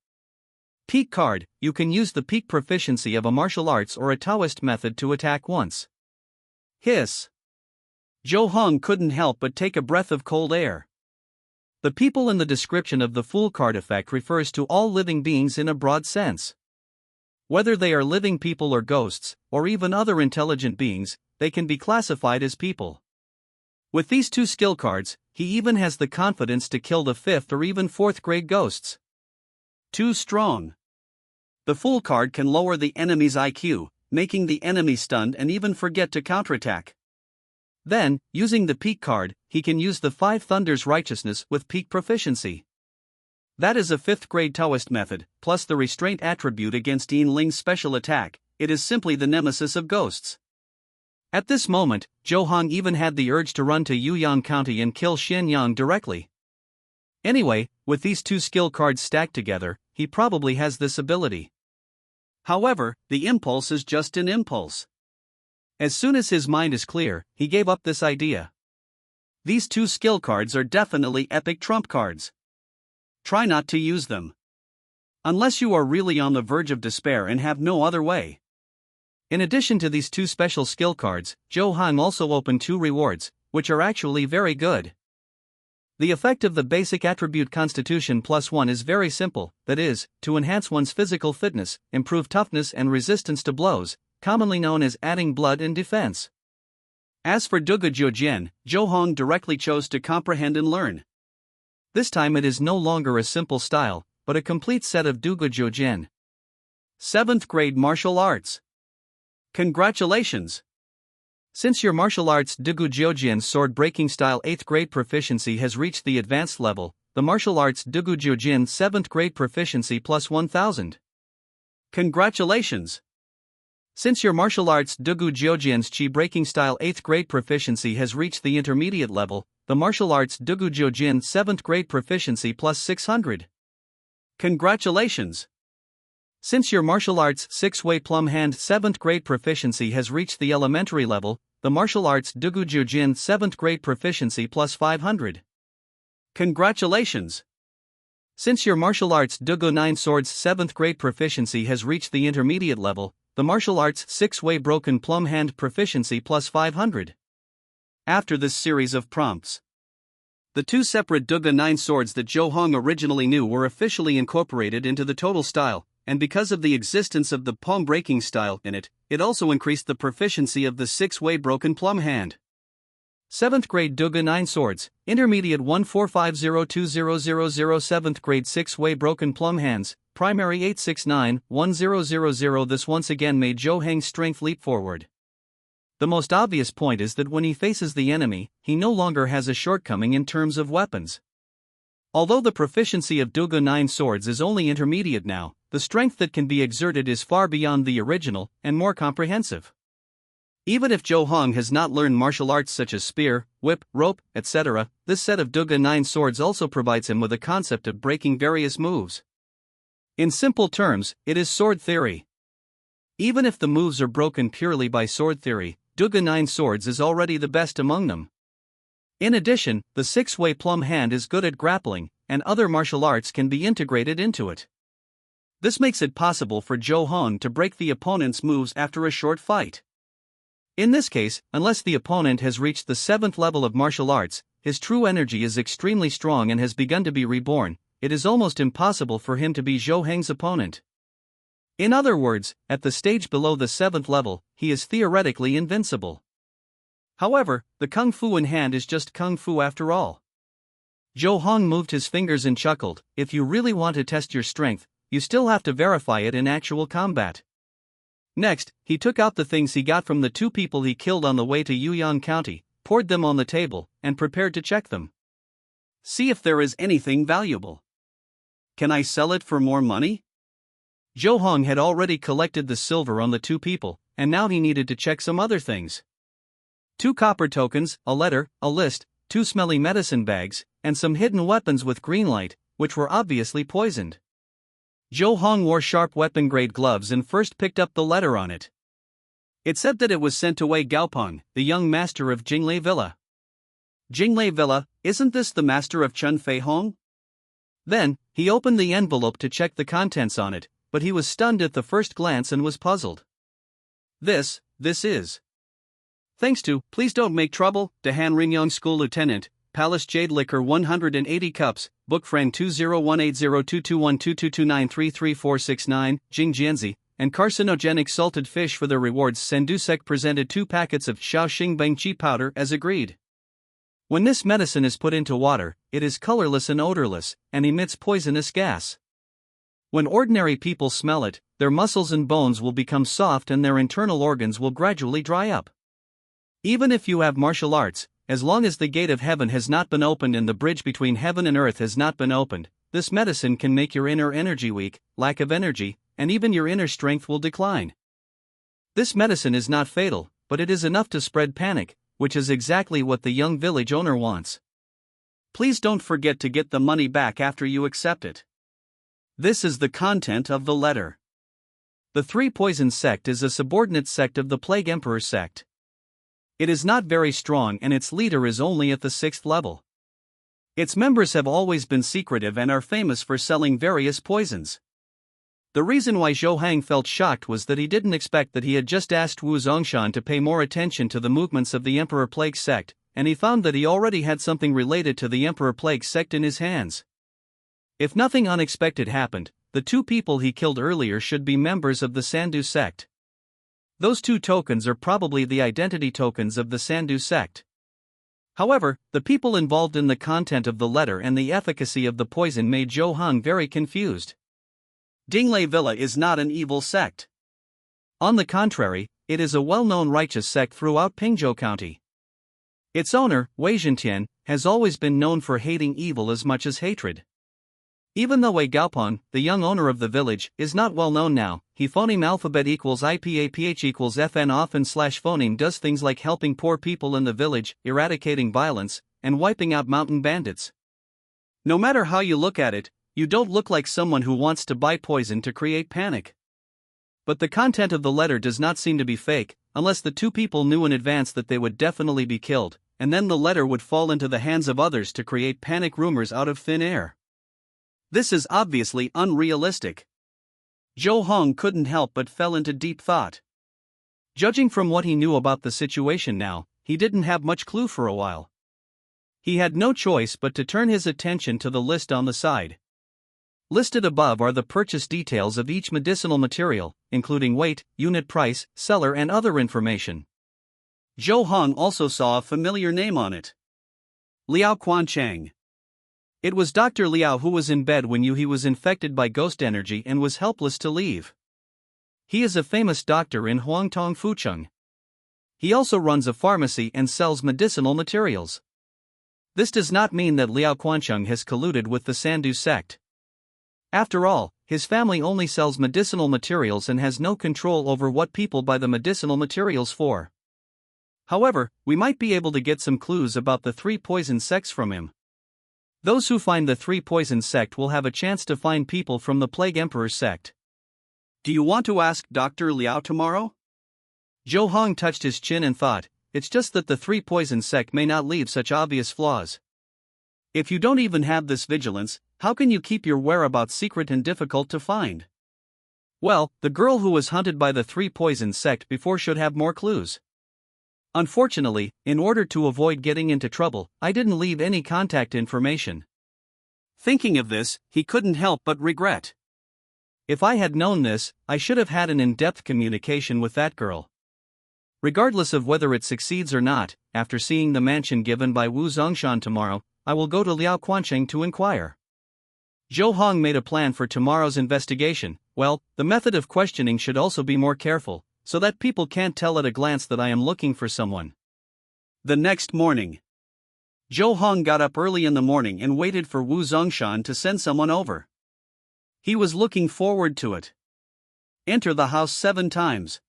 S1: Peak Card, you can use the peak proficiency of a martial arts or a Taoist method to attack once. Hiss. Zhou Heng couldn't help but take a breath of cold air. The people in the description of the Fool Card effect refers to all living beings in a broad sense. Whether they are living people or ghosts, or even other intelligent beings, they can be classified as people. With these 2 skill cards, he even has the confidence to kill the 5th or even 4th grade ghosts. Too strong. The Fool card can lower the enemy's IQ, making the enemy stunned and even forget to counterattack. Then, using the Peak card, he can use the 5 Thunders Righteousness with peak proficiency. That is a 5th grade Taoist method, plus the restraint attribute against Yin Ling's special attack. It is simply the nemesis of ghosts. At this moment, Zhou Heng even had the urge to run to Yuyang County and kill Xian Yang directly. Anyway, with these two skill cards stacked together, he probably has this ability. However, the impulse is just an impulse. As soon as his mind is clear, he gave up this idea. These two skill cards are definitely epic trump cards. Try not to use them. Unless you are really on the verge of despair and have no other way. In addition to these two special skill cards, Zhou Hong also opened two rewards, which are actually very good. The effect of the basic attribute Constitution +1 is very simple, that is, to enhance one's physical fitness, improve toughness and resistance to blows, commonly known as adding blood and defense. As for Dugu Jiujian, Zhou Hong directly chose to comprehend and learn. This time it is no longer a simple style, but a complete set of Dugu Jiujian. 7th grade martial arts. Congratulations! Since your martial arts Dugu Jiujian sword breaking style 8th grade proficiency has reached the advanced level, the martial arts Dugu Jiujian 7th grade proficiency plus 1000. Congratulations! Since your martial arts Dugu Jiujian's Chi breaking style 8th grade proficiency has reached the intermediate level, the martial arts Dugu Jiujian 7th grade proficiency plus 600. Congratulations! Since your martial arts 6-way plum hand 7th grade proficiency has reached the elementary level, the martial arts Dugu Jiujian 7th grade proficiency plus 500. Congratulations! Since your martial arts Dugu 9 swords 7th grade proficiency has reached the intermediate level, the martial arts 6-way broken plum hand proficiency plus 500. After this series of prompts, the two separate Dugu 9 swords that Zhou Hong originally knew were officially incorporated into the total style, and because of the existence of the palm breaking style in it, it also increased the proficiency of the 6-way broken plum hand. 7th grade Dugu 9 swords, intermediate 145020000 7th grade 6-way broken plum hands, primary 8691000. This once again made Zhou Hong's strength leap forward. The most obvious point is that when he faces the enemy, he no longer has a shortcoming in terms of weapons. Although the proficiency of Dugu 9 swords is only intermediate now, the strength that can be exerted is far beyond the original and more comprehensive. Even if Zhou Hong has not learned martial arts such as spear, whip, rope, etc., this set of Dugu 9 swords also provides him with a concept of breaking various moves. In simple terms, it is sword theory. Even if the moves are broken purely by sword theory, Dugu 9 swords is already the best among them. In addition, the 6-way plum hand is good at grappling, and other martial arts can be integrated into it. This makes it possible for Zhou Hong to break the opponent's moves after a short fight. In this case, unless the opponent has reached the 7th level of martial arts, his true energy is extremely strong and has begun to be reborn, it is almost impossible for him to be Zhou Hong's opponent. In other words, at the stage below the 7th level, he is theoretically invincible. However, the kung fu in hand is just kung fu after all. Zhou Hong moved his fingers and chuckled, if you really want to test your strength, you still have to verify it in actual combat. Next, he took out the things he got from the two people he killed on the way to Yuyang County, poured them on the table, and prepared to check them. See if there is anything valuable. Can I sell it for more money? Zhou Hong had already collected the silver on the two people, and now he needed to check some other things. 2 copper tokens, a letter, a list, 2 smelly medicine bags, and some hidden weapons with green light, which were obviously poisoned. Zhou Hong wore sharp weapon-grade gloves and first picked up the letter on it. It said that it was sent to Wei Gaopeng, the young master of Jinglei Villa. Jinglei Villa, isn't this the master of Chun Fei Hong? Then, he opened the envelope to check the contents on it, but he was stunned at the first glance and was puzzled. This is. Thanks to, please don't make trouble, Dahan Ringyong School Lieutenant, Palace Jade Liquor 180 cups, Book Friend 201802212229333469, Jing Jianzi, and carcinogenic salted fish for the rewards. Sendusek presented 2 packets of Shaoxing Bengqi powder as agreed. When this medicine is put into water, it is colorless and odorless, and emits poisonous gas. When ordinary people smell it, their muscles and bones will become soft and their internal organs will gradually dry up. Even if you have martial arts, as long as the gate of heaven has not been opened and the bridge between heaven and earth has not been opened, this medicine can make your inner energy weak, lack of energy, and even your inner strength will decline. This medicine is not fatal, but it is enough to spread panic, which is exactly what the young village owner wants. Please don't forget to get the money back after you accept it. This is the content of the letter. The Three Poisons sect is a subordinate sect of the Plague Emperor sect. It is not very strong and its leader is only at the 6th level. Its members have always been secretive and are famous for selling various poisons. The reason why Zhou Hang felt shocked was that he didn't expect that he had just asked Wu Zongshan to pay more attention to the movements of the Emperor Plague sect, and he found that he already had something related to the Emperor Plague sect in his hands. If nothing unexpected happened, the two people he killed earlier should be members of the Sandu sect. Those two tokens are probably the identity tokens of the Sandu sect. However, the people involved in the content of the letter and the efficacy of the poison made Zhou Hang very confused. Dinglei Villa is not an evil sect. On the contrary, it is a well-known righteous sect throughout Pingzhou County. Its owner, Wei Zhentian, has always been known for hating evil as much as hatred. Even though Wei Gaopeng, the young owner of the village, is not well known now, he phoneme alphabet equals IPAPH equals FN often slash phoneme does things like helping poor people in the village, eradicating violence, and wiping out mountain bandits. No matter how you look at it, you don't look like someone who wants to buy poison to create panic. But the content of the letter does not seem to be fake, unless the two people knew in advance that they would definitely be killed, and then the letter would fall into the hands of others to create panic rumors out of thin air. This is obviously unrealistic. Zhou Hang couldn't help but fell into deep thought. Judging from what he knew about the situation now, he didn't have much clue for a while. He had no choice but to turn his attention to the list on the side. Listed above are the purchase details of each medicinal material, including weight, unit price, seller and other information. Zhou Hang also saw a familiar name on it. Liao Quanchang. It was Dr. Liao who was in bed when he was infected by ghost energy and was helpless to leave. He is a famous doctor in Huangtong Fucheng. He also runs a pharmacy and sells medicinal materials. This does not mean that Liao Quancheng has colluded with the Sandu sect. After all, his family only sells medicinal materials and has no control over what people buy the medicinal materials for. However, we might be able to get some clues about the Three Poison sects from him. Those who find the Three Poison sect will have a chance to find people from the Plague Emperor sect. Do you want to ask Dr. Liao tomorrow? Zhou Hang touched his chin and thought, it's just that the Three Poison sect may not leave such obvious flaws. If you don't even have this vigilance, how can you keep your whereabouts secret and difficult to find? Well, the girl who was hunted by the Three Poison sect before should have more clues. Unfortunately, in order to avoid getting into trouble, I didn't leave any contact information. Thinking of this, he couldn't help but regret. If I had known this, I should have had an in-depth communication with that girl. Regardless of whether it succeeds or not, after seeing the mansion given by Wu Zongshan tomorrow, I will go to Liao Quancheng to inquire. Zhou Hang made a plan for tomorrow's investigation. Well, the method of questioning should also be more careful, so that people can't tell at a glance that I am looking for someone. The next morning, Zhou Hang got up early in the morning and waited for Wu Zongshan to send someone over. He was looking forward to it. Enter the house 7 times.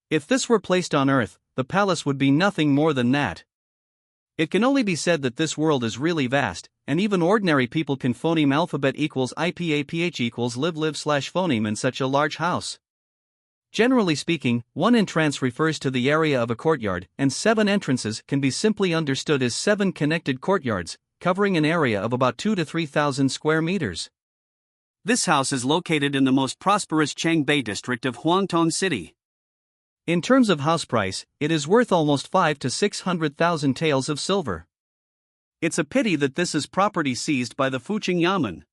S1: If this were placed on Earth, the palace would be nothing more than that. It can only be said that this world is really vast, and even ordinary people can phoneme alphabet equals IPAPH equals live slash phoneme in such a large house. Generally speaking, one entrance refers to the area of a courtyard, and 7 entrances can be simply understood as 7 connected courtyards, covering an area of about 2,000 to 3,000 square meters. This house is located in the most prosperous Changbei district of Huangtong City. In terms of house price, it is worth almost 500,000 to 600,000 taels of silver. It's a pity that this is property seized by the Fucheng Yamen.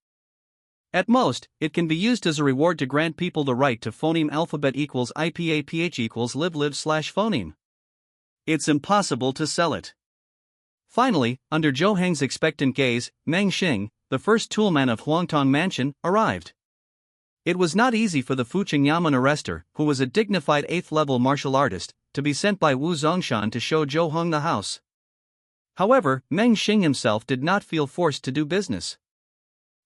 S1: At most, it can be used as a reward to grant people the right to phoneme alphabet equals IPAPH equals live slash phoneme. It's impossible to sell it. Finally, under Zhou Hang's expectant gaze, Meng Xing, the first toolman of Huangtong Mansion, arrived. It was not easy for the Fucheng Yamen arrester, who was a dignified 8th-level martial artist, to be sent by Wu Zongshan to show Zhou Hang the house. However, Meng Xing himself did not feel forced to do business.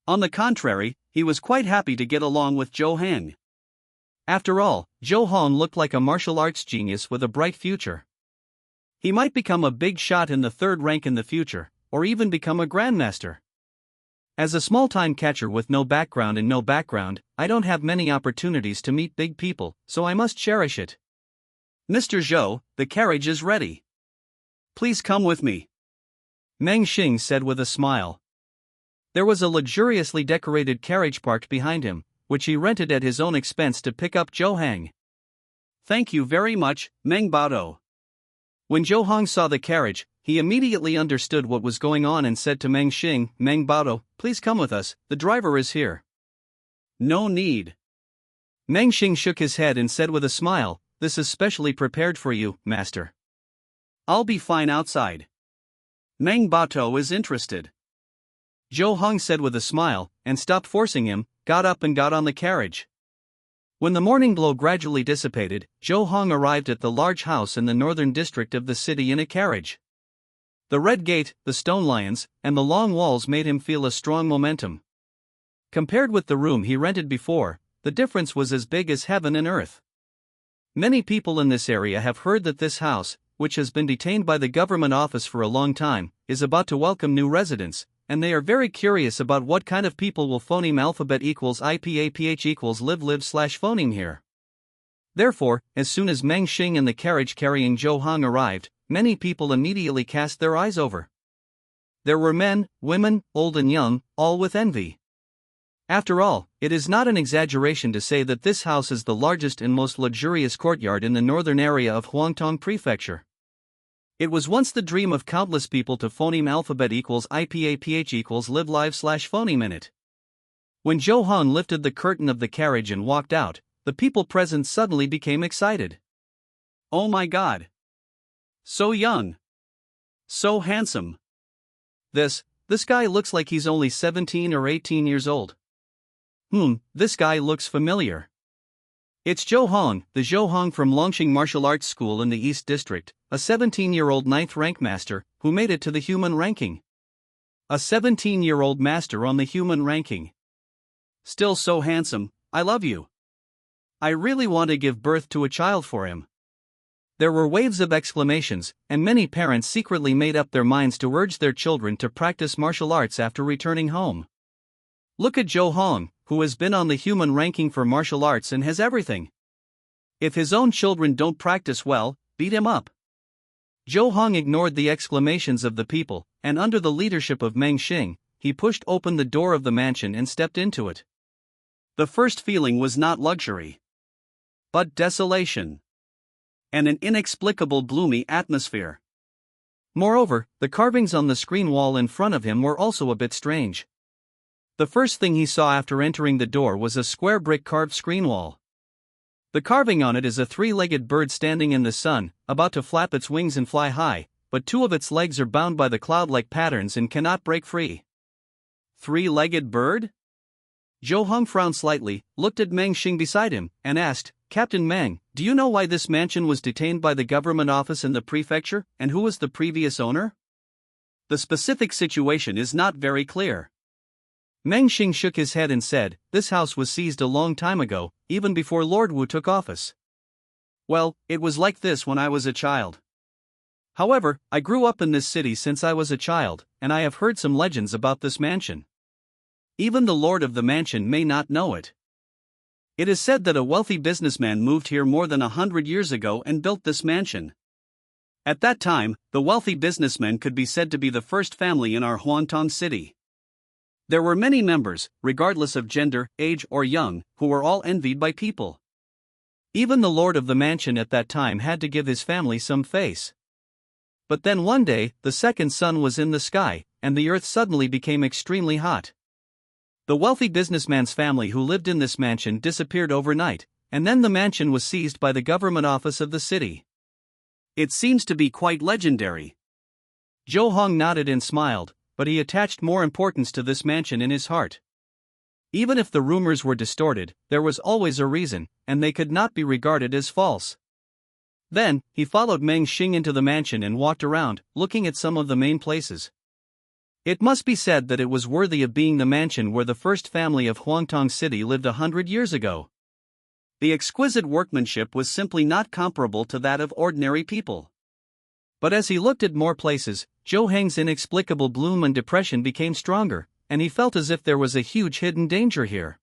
S1: On the contrary, he was quite happy to get along with Zhou Hang. After all, Zhou Hang looked like a martial arts genius with a bright future. He might become a big shot in the 3rd rank in the future, or even become a grandmaster. As a small-time catcher with no background, I don't have many opportunities to meet big people, so I must cherish it. Mr. Zhou, the carriage is ready. Please come with me, Meng Xing said with a smile. There was a luxuriously decorated carriage parked behind him, which he rented at his own expense to pick up Zhou Hang. Thank you very much, Meng Baotou. When Zhou Hang saw the carriage, he immediately understood what was going on and said to Meng Xing, Meng Baotou, please come with us, the driver is here. No need. Meng Xing shook his head and said with a smile, this is specially prepared for you, master. I'll be fine outside. Meng Baotou is interested. Zhou Hang said with a smile, and stopped forcing him, got up and got on the carriage. When the morning glow gradually dissipated, Zhou Hang arrived at the large house in the northern district of the city in a carriage. The red gate, the stone lions, and the long walls made him feel a strong momentum. Compared with the room he rented before, the difference was as big as heaven and earth. Many people in this area have heard that this house, which has been detained by the government office for a long time, is about to welcome new residents, and they are very curious about what kind of people will phoneme alphabet equals IPAPH equals live/phoneme here. Therefore, as soon as Meng Xing and the carriage carrying Zhou Hang arrived, many people immediately cast their eyes over. There were men, women, old and young, all with envy. After all, it is not an exaggeration to say that this house is the largest and most luxurious courtyard in the northern area of Huangtong Prefecture. It was once the dream of countless people to phoneme alphabet equals IPAPH equals live live/phoneme in it. When Zhou Hang lifted the curtain of the carriage and walked out, the people present suddenly became excited. Oh my God! So young! So handsome! This guy looks like he's only 17 or 18 years old. This guy looks familiar. It's Zhou Hang, the Zhou Hang from Longxing Martial Arts School in the East District, a 17-year-old 9th rank master, who made it to the human ranking. A 17-year-old master on the human ranking. Still so handsome, I love you. I really want to give birth to a child for him. There were waves of exclamations, and many parents secretly made up their minds to urge their children to practice martial arts after returning home. Look at Zhou Hang, who has been on the human ranking for martial arts and has everything. If his own children don't practice well, beat him up. Zhou Hang ignored the exclamations of the people, and under the leadership of Meng Xing, he pushed open the door of the mansion and stepped into it. The first feeling was not luxury, but desolation, and an inexplicable gloomy atmosphere. Moreover, the carvings on the screen wall in front of him were also a bit strange. The first thing he saw after entering the door was a square brick carved screen wall. The carving on it is a three-legged bird standing in the sun, about to flap its wings and fly high, but two of its legs are bound by the cloud-like patterns and cannot break free. Three-legged bird? Zhou Hang frowned slightly, looked at Meng Xing beside him, and asked, Captain Meng, do you know why this mansion was detained by the government office in the prefecture, and who was the previous owner? The specific situation is not very clear. Meng Xing shook his head and said, this house was seized a long time ago, even before Lord Wu took office. Well, it was like this when I was a child. However, I grew up in this city since I was a child, and I have heard some legends about this mansion. Even the lord of the mansion may not know it. It is said that a wealthy businessman moved here more than 100 years ago and built this mansion. At that time, the wealthy businessman could be said to be the first family in our Huangtong city. There were many members, regardless of gender, age or young, who were all envied by people. Even the lord of the mansion at that time had to give his family some face. But then one day, the second sun was in the sky, and the earth suddenly became extremely hot. The wealthy businessman's family who lived in this mansion disappeared overnight, and then the mansion was seized by the government office of the city. It seems to be quite legendary. Zhou Hang nodded and smiled, but he attached more importance to this mansion in his heart. Even if the rumors were distorted, there was always a reason, and they could not be regarded as false. Then, he followed Meng Xing into the mansion and walked around, looking at some of the main places. It must be said that it was worthy of being the mansion where the first family of Huangtong City lived 100 years ago. The exquisite workmanship was simply not comparable to that of ordinary people. But as he looked at more places, Zhou Heng's inexplicable gloom and depression became stronger, and he felt as if there was a huge hidden danger here.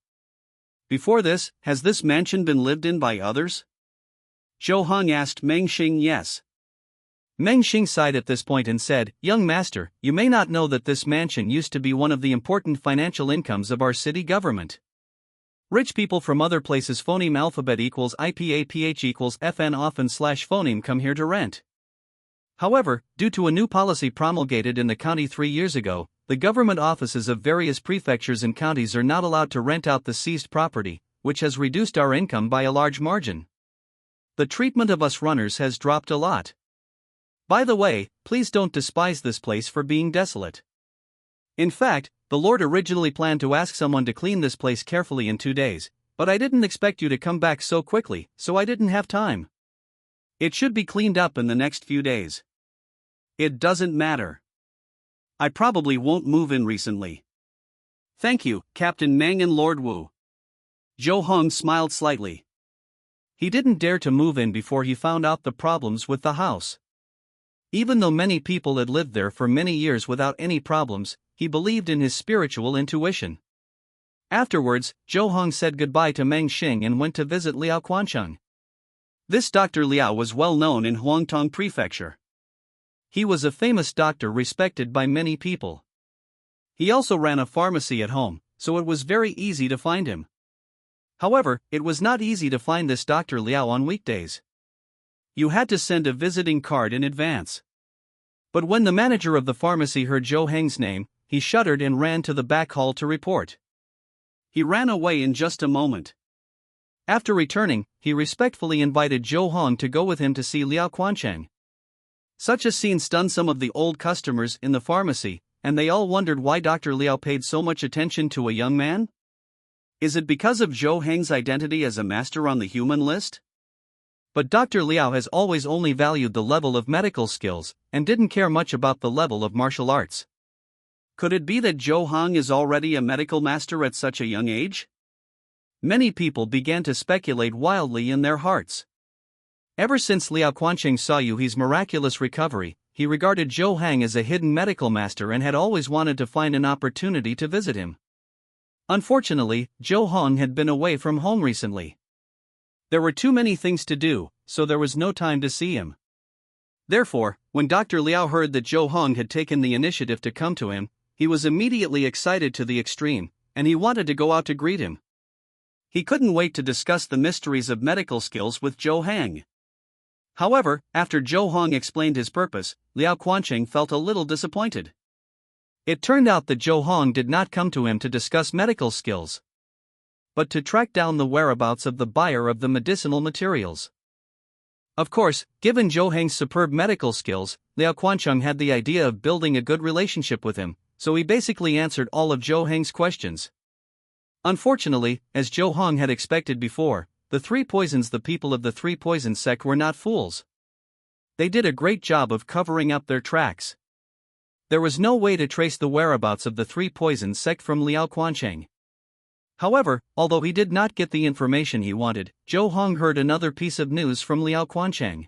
S1: Before this, has this mansion been lived in by others? Zhou Heng asked Meng Xing. Yes. Meng Xing sighed at this point and said, Young master, you may not know that this mansion used to be one of the important financial incomes of our city government. Rich people from other places phoneme alphabet equals IPAPH equals FN often / phoneme come here to rent. However, due to a new policy promulgated in the county 3 years ago, the government offices of various prefectures and counties are not allowed to rent out the seized property, which has reduced our income by a large margin. The treatment of us runners has dropped a lot. By the way, please don't despise this place for being desolate. In fact, the Lord originally planned to ask someone to clean this place carefully in 2 days, but I didn't expect you to come back so quickly, so I didn't have time. It should be cleaned up in the next few days. It doesn't matter. I probably won't move in recently. Thank you, Captain Meng and Lord Wu. Zhou Heng smiled slightly. He didn't dare to move in before he found out the problems with the house. Even though many people had lived there for many years without any problems, he believed in his spiritual intuition. Afterwards, Zhou Heng said goodbye to Meng Xing and went to visit Liao Quancheng. This Dr. Liao was well known in Huangtong Prefecture. He was a famous doctor respected by many people. He also ran a pharmacy at home, so it was very easy to find him. However, it was not easy to find this Dr. Liao on weekdays. You had to send a visiting card in advance. But when the manager of the pharmacy heard Zhou Heng's name, he shuddered and ran to the back hall to report. He ran away in just a moment. After returning, he respectfully invited Zhou Heng to go with him to see Liao Quancheng. Such a scene stunned some of the old customers in the pharmacy, and they all wondered why Dr. Liao paid so much attention to a young man? Is it because of Zhou Heng's identity as a master on the human list? But Dr. Liao has always only valued the level of medical skills, and didn't care much about the level of martial arts. Could it be that Zhou Heng is already a medical master at such a young age? Many people began to speculate wildly in their hearts. Ever since Liao Quancheng saw Yuhi's miraculous recovery, he regarded Zhou Heng as a hidden medical master and had always wanted to find an opportunity to visit him. Unfortunately, Zhou Heng had been away from home recently. There were too many things to do, so there was no time to see him. Therefore, when Dr. Liao heard that Zhou Heng had taken the initiative to come to him, he was immediately excited to the extreme, and he wanted to go out to greet him. He couldn't wait to discuss the mysteries of medical skills with Zhou Heng. However, after Zhou Heng explained his purpose, Liao Quancheng felt a little disappointed. It turned out that Zhou Heng did not come to him to discuss medical skills, but to track down the whereabouts of the buyer of the medicinal materials. Of course, given Zhou Heng's superb medical skills, Liao Quancheng had the idea of building a good relationship with him, so he basically answered all of Zhou Heng's questions. Unfortunately, as Zhou Heng had expected before, the the people of the Three Poisons sect were not fools. They did a great job of covering up their tracks. There was no way to trace the whereabouts of the Three Poisons sect from Liao Quancheng. However, although he did not get the information he wanted, Zhou Heng heard another piece of news from Liao Quancheng.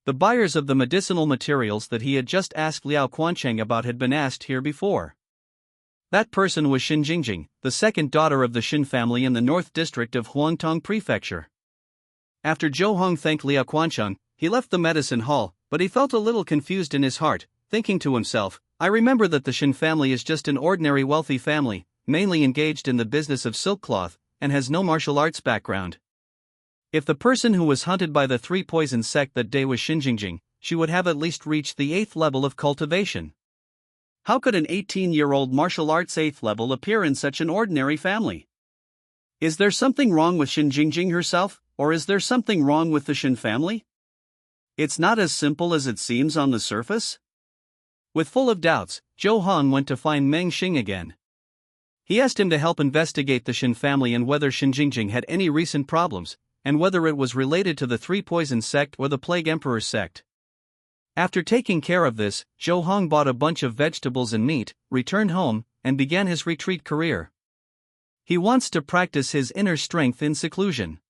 S1: The buyers of the medicinal materials that he had just asked Liao Quancheng about had been asked here before. That person was Xin Jingjing, the second daughter of the Xin family in the North District of Huangtong Prefecture. After Zhou Heng thanked Liao Quancheng, he left the medicine hall, but he felt a little confused in his heart, thinking to himself, I remember that the Xin family is just an ordinary wealthy family, mainly engaged in the business of silk cloth, and has no martial arts background. If the person who was hunted by the Three Poisons sect that day was Xin Jingjing, she would have at least reached the 8th level of cultivation. How could an 18-year-old martial arts 8th level appear in such an ordinary family? Is there something wrong with Xin Jingjing herself, or is there something wrong with the Xin family? It's not as simple as it seems on the surface. With full of doubts, Zhou Heng went to find Meng Xing again. He asked him to help investigate the Xin family and whether Xin Jingjing had any recent problems, and whether it was related to the Three Poisons sect or the Plague Emperor sect. After taking care of this, Zhou Heng bought a bunch of vegetables and meat, returned home, and began his retreat career. He wants to practice his inner strength in seclusion.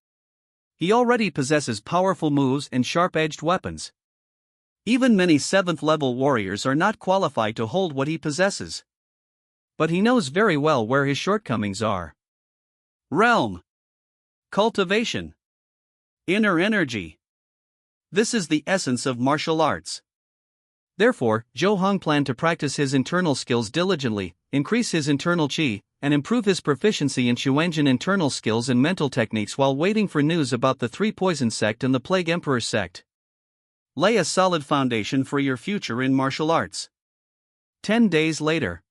S1: He already possesses powerful moves and sharp-edged weapons. Even many 7th level warriors are not qualified to hold what he possesses. But he knows very well where his shortcomings are. Realm. Cultivation. Inner energy. This is the essence of martial arts. Therefore, Zhou Hong planned to practice his internal skills diligently, increase his internal qi, and improve his proficiency in Xuanjin internal skills and mental techniques while waiting for news about the Three Poison Sect and the Plague Emperor Sect. Lay a solid foundation for your future in martial arts. 10 days later.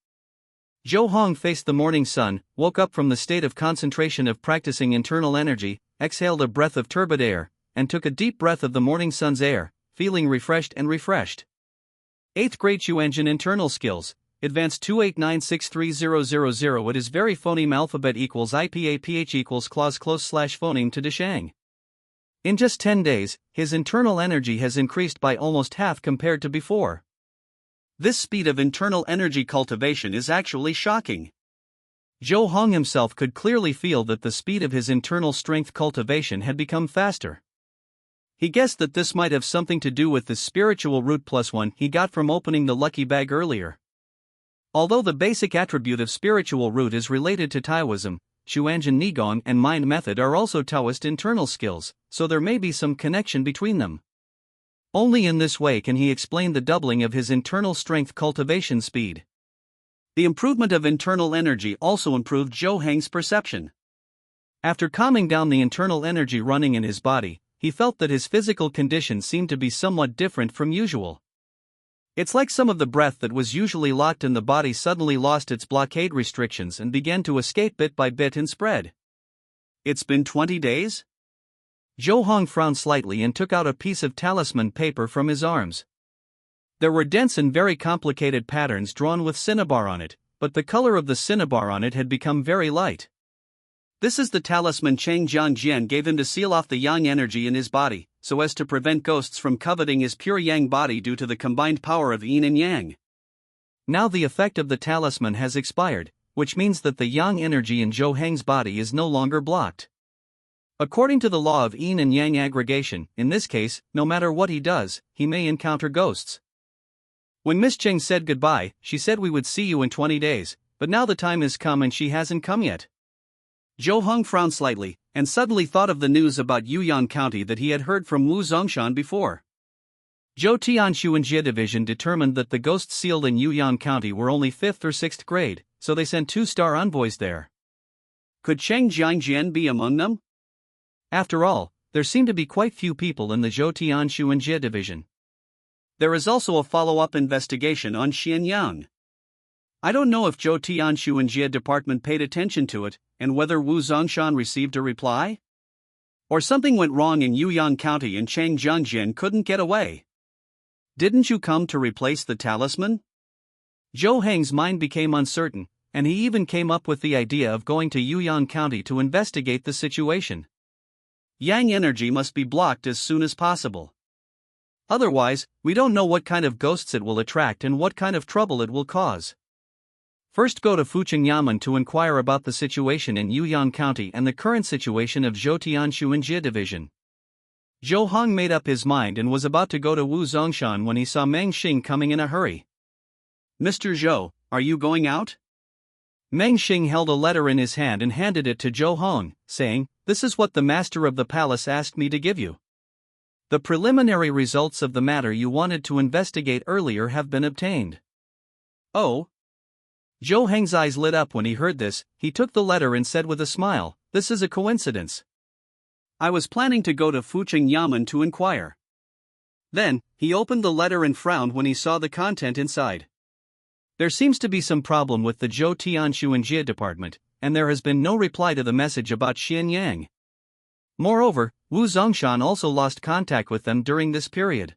S1: Zhou Hong faced the morning sun, woke up from the state of concentration of practicing internal energy, exhaled a breath of turbid air, and took a deep breath of the morning sun's air, feeling refreshed and refreshed. 8th grade Xuanjin internal skills. Advanced 2896300. It is very phoneme alphabet equals IPAPH equals clause close / phoneme to Deshang. In just 10 days, his internal energy has increased by almost half compared to before. This speed of internal energy cultivation is actually shocking. Zhou Hong himself could clearly feel that the speed of his internal strength cultivation had become faster. He guessed that this might have something to do with the spiritual root +1 he got from opening the lucky bag earlier. Although the basic attribute of spiritual root is related to Taoism, Xuanjin Nigong and Mind Method are also Taoist internal skills, so there may be some connection between them. Only in this way can he explain the doubling of his internal strength cultivation speed. The improvement of internal energy also improved Zhou Hong's perception. After calming down the internal energy running in his body, he felt that his physical condition seemed to be somewhat different from usual. It's like some of the breath that was usually locked in the body suddenly lost its blockade restrictions and began to escape bit by bit and spread. It's been 20 days? Zhou Hong frowned slightly and took out a piece of talisman paper from his arms. There were dense and very complicated patterns drawn with cinnabar on it, but the color of the cinnabar on it had become very light. This is the talisman Chang Jiangjian gave him to seal off the yang energy in his body, so as to prevent ghosts from coveting his pure yang body due to the combined power of yin and yang. Now the effect of the talisman has expired, which means that the yang energy in Zhou Hong's body is no longer blocked. According to the law of yin and yang aggregation, in this case, no matter what he does, he may encounter ghosts. When Miss Cheng said goodbye, she said we would see you in 20 days, but now the time has come and she hasn't come yet. Zhou Hong frowned slightly, and suddenly thought of the news about Yuyang County that he had heard from Wu Zongshan before. Zhou Tianshu and Jie Division determined that the ghosts sealed in Yuyang County were only 5th or 6th grade, so they sent 2-star envoys there. Could Cheng Jiangjian be among them? After all, there seem to be quite few people in the Zhou Tianshu and Jie Division. There is also a follow-up investigation on Xianyang. I don't know if Zhou Tianshu and Jie department paid attention to it, and whether Wu Zongshan received a reply? Or something went wrong in Yuyang County and Chang Jiangjian couldn't get away. Didn't you come to replace the talisman? Zhou Hong's mind became uncertain, and he even came up with the idea of going to Yuyang County to investigate the situation. Yang energy must be blocked as soon as possible. Otherwise, we don't know what kind of ghosts it will attract and what kind of trouble it will cause. First go to Fucheng Yamen to inquire about the situation in Yuyang County and the current situation of Zhou Tianshu and Jie Division. Zhou Hong made up his mind and was about to go to Wu Zongshan when he saw Meng Xing coming in a hurry. Mr. Zhou, are you going out? Meng Xing held a letter in his hand and handed it to Zhou Hong, saying, "This is what the master of the palace asked me to give you. The preliminary results of the matter you wanted to investigate earlier have been obtained." Oh? Zhou Hong's eyes lit up when he heard this. He took the letter and said with a smile, "This is a coincidence. I was planning to go to Fucheng Yamen to inquire." Then, he opened the letter and frowned when he saw the content inside. There seems to be some problem with the Zhou Tianshu and Jie department, and there has been no reply to the message about Xianyang. Moreover, Wu Zongshan also lost contact with them during this period.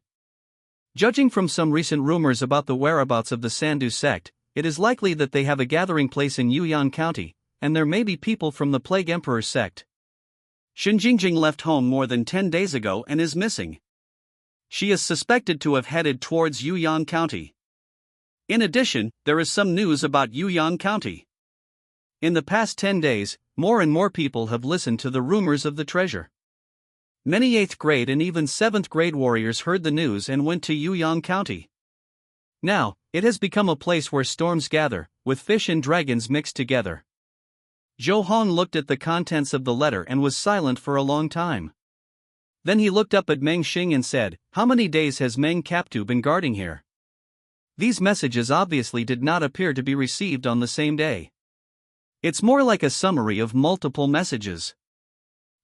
S1: Judging from some recent rumors about the whereabouts of the Sandu sect, it is likely that they have a gathering place in Yuyang County, and there may be people from the Plague Emperor sect. Shen Jingjing left home more than 10 days ago and is missing. She is suspected to have headed towards Yuyang County. In addition, there is some news about Yuyang County. In the past 10 days, more and more people have listened to the rumors of the treasure. Many 8th grade and even 7th grade warriors heard the news and went to Yuyang County. Now, it has become a place where storms gather, with fish and dragons mixed together. Zhou Hong looked at the contents of the letter and was silent for a long time. Then he looked up at Meng Xing and said, "How many days has Meng Captu been guarding here?" These messages obviously did not appear to be received on the same day. It's more like a summary of multiple messages.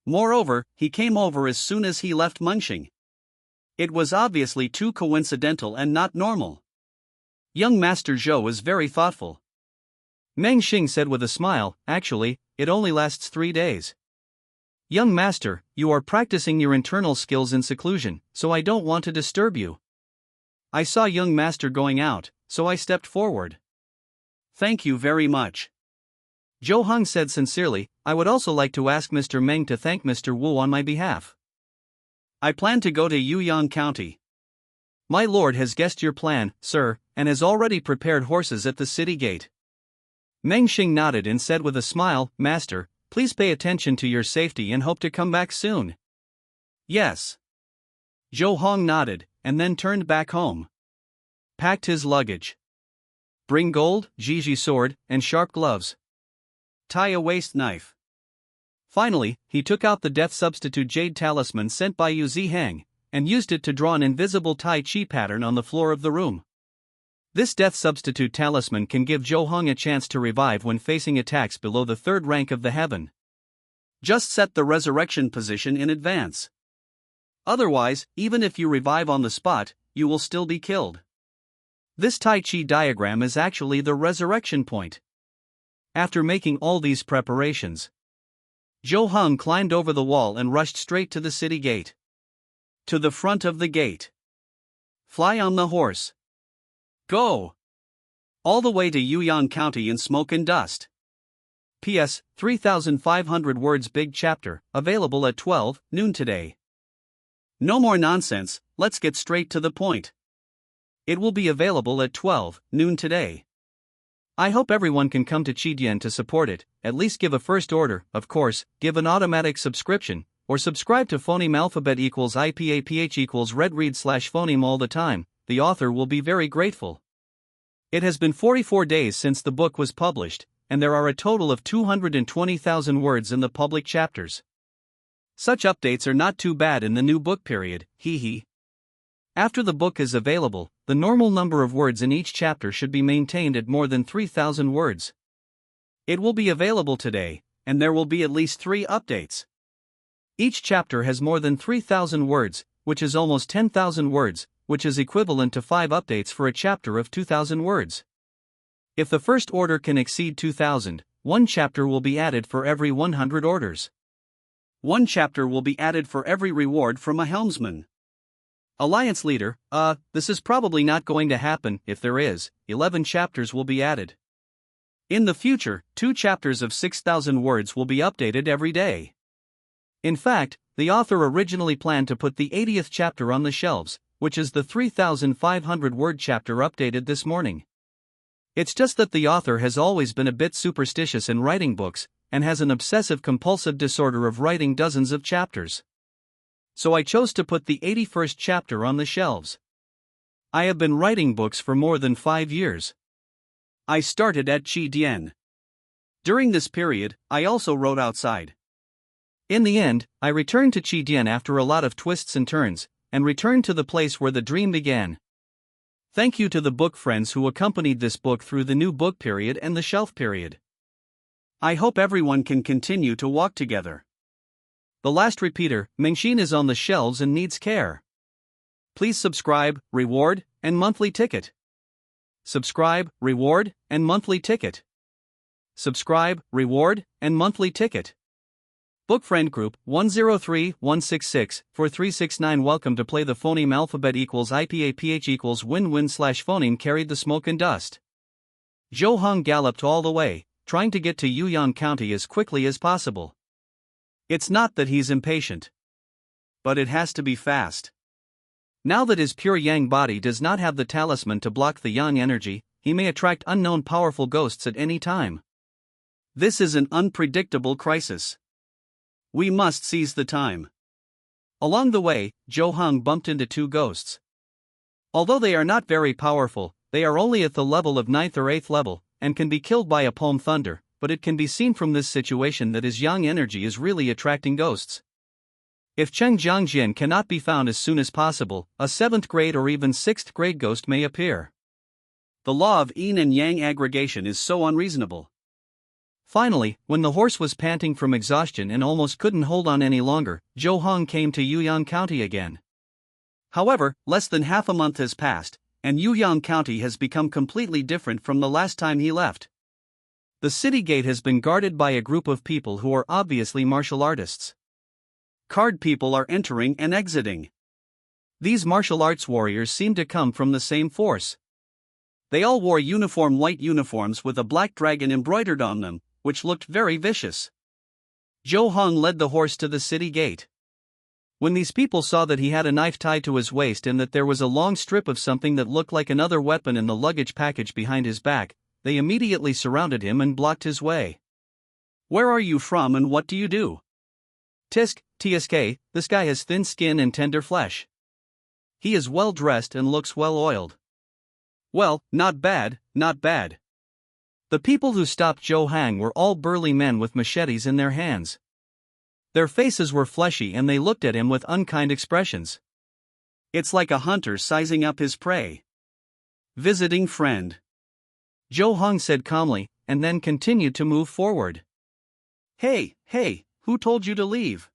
S1: Moreover, he came over as soon as he left Mengxing. It was obviously too coincidental and not normal. Young Master Zhou is very thoughtful. Meng Xing said with a smile, "Actually, it only lasts 3 days. Young Master, you are practicing your internal skills in seclusion, so I don't want to disturb you. I saw young Master going out, so I stepped forward." "Thank you very much." Zhou Hong said sincerely, "I would also like to ask Mr. Meng to thank Mr. Wu on my behalf. I plan to go to Yuyang County. My lord has guessed your plan, sir, and has already prepared horses at the city gate." Meng Xing nodded and said with a smile, "Master, please pay attention to your safety and hope to come back soon." "Yes." Zhou Hong nodded, and then turned back home. Packed his luggage. Bring gold, Jiji sword, and sharp gloves. Tie a waist knife. Finally, he took out the death substitute jade talisman sent by Yu Zihang, and used it to draw an invisible Tai Chi pattern on the floor of the room. This death substitute talisman can give Zhou Hong a chance to revive when facing attacks below the 3rd rank of the heaven. Just set the resurrection position in advance. Otherwise, even if you revive on the spot, you will still be killed. This Tai Chi diagram is actually the resurrection point. After making all these preparations, Zhou Hong climbed over the wall and rushed straight to the city gate. To the front of the gate. Fly on the horse. Go! All the way to Yuyang County in smoke and dust. P.S. 3,500 words big chapter, available at 12 noon today. No more nonsense, let's get straight to the point. It will be available at 12 noon today. I hope everyone can come to Qidian to support it, at least give a first order, of course, give an automatic subscription, or subscribe to phoneme alphabet equals IPAPH equals redread/phoneme all the time, the author will be very grateful. It has been 44 days since the book was published, and there are a total of 220,000 words in the public chapters. Such updates are not too bad in the new book period, hee. After the book is available, the normal number of words in each chapter should be maintained at more than 3,000 words. It will be available today, and there will be at least 3 updates. Each chapter has more than 3,000 words, which is almost 10,000 words, which is equivalent to 5 updates for a chapter of 2,000 words. If the first order can exceed 2,000, 1 chapter will be added for every 100 orders. 1 chapter will be added for every reward from a helmsman. Alliance leader, this is probably not going to happen. If there is, 11 chapters will be added. In the future, 2 chapters of 6,000 words will be updated every day. In fact, the author originally planned to put the 80th chapter on the shelves, which is the 3,500 word chapter updated this morning. It's just that the author has always been a bit superstitious in writing books, and has an obsessive-compulsive disorder of writing dozens of chapters. So I chose to put the 81st chapter on the shelves. I have been writing books for more than 5 years. I started at Qidian. During this period, I also wrote outside. In the end, I returned to Qidian after a lot of twists and turns, and returned to the place where the dream began. Thank you to the book friends who accompanied this book through the new book period and the shelf period. I hope everyone can continue to walk together. The last repeater, Mengxin, is on the shelves and needs care. Please subscribe, reward, and monthly ticket. Subscribe, reward, and monthly ticket. Subscribe, reward, and monthly ticket. Book Friend Group 103-166-4369. Welcome to play the phoneme alphabet equals IPAPH equals win-win/phoneme carried the smoke and dust. Zhou Hong galloped all the way, trying to get to Yuyang County as quickly as possible. It's not that he's impatient, but it has to be fast. Now that his pure yang body does not have the talisman to block the yang energy, he may attract unknown powerful ghosts at any time. This is an unpredictable crisis. We must seize the time. Along the way, Zhou Heng bumped into two ghosts. Although they are not very powerful, they are only at the level of 9th or 8th level, and can be killed by a palm thunder, but it can be seen from this situation that his yang energy is really attracting ghosts. If Cheng Jiangjin cannot be found as soon as possible, a 7th grade or even 6th grade ghost may appear. The law of yin and yang aggregation is so unreasonable. Finally, when the horse was panting from exhaustion and almost couldn't hold on any longer, Zhou Heng came to Yuyang County again. However, less than half a month has passed, and Yuyang County has become completely different from the last time he left. The city gate has been guarded by a group of people who are obviously martial artists. Card people are entering and exiting. These martial arts warriors seem to come from the same force. They all wore uniform white uniforms with a black dragon embroidered on them, which looked very vicious. Zhou Heng led the horse to the city gate. When these people saw that he had a knife tied to his waist and that there was a long strip of something that looked like another weapon in the luggage package behind his back, they immediately surrounded him and blocked his way. "Where are you from and what do you do?" "Tisk, tsk, this guy has thin skin and tender flesh. He is well dressed and looks well oiled." "Well, not bad, not bad." The people who stopped Zhou Heng were all burly men with machetes in their hands. Their faces were fleshy and they looked at him with unkind expressions. It's like a hunter sizing up his prey. "Visiting friend," Zhou Heng said calmly, and then continued to move forward. Hey, who told you to leave?"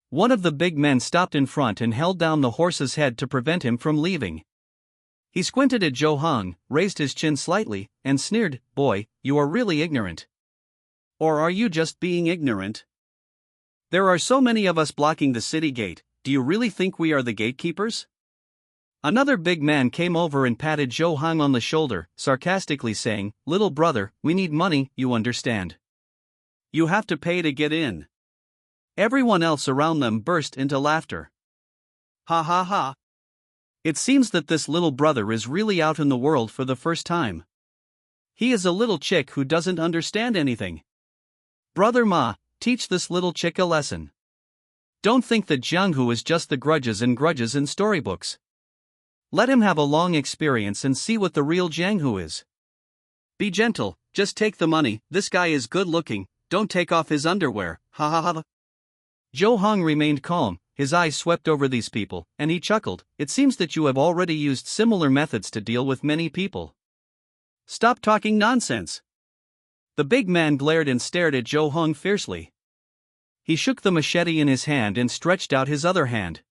S1: One of the big men stopped in front and held down the horse's head to prevent him from leaving. He squinted at Zhou Heng, raised his chin slightly, and sneered, "Boy, you are really ignorant. Or are you just being ignorant? There are so many of us blocking the city gate, do you really think we are the gatekeepers?" Another big man came over and patted Zhou Heng on the shoulder, sarcastically saying, "Little brother, we need money, you understand. You have to pay to get in." Everyone else around them burst into laughter. Ha ha ha. It seems that this little brother is really out in the world for the first time. He is a little chick who doesn't understand anything. Brother Ma, teach this little chick a lesson. Don't think that Jianghu is just the grudges in storybooks. Let him have a long experience and see what the real Jianghu is. Be gentle, just take the money, this guy is good looking, don't take off his underwear, ha ha ha. Zhou Heng remained calm, his eyes swept over these people, and he chuckled, "It seems that you have already used similar methods to deal with many people. Stop talking nonsense." The big man glared and stared at Zhou Heng fiercely. He shook the machete in his hand and stretched out his other hand.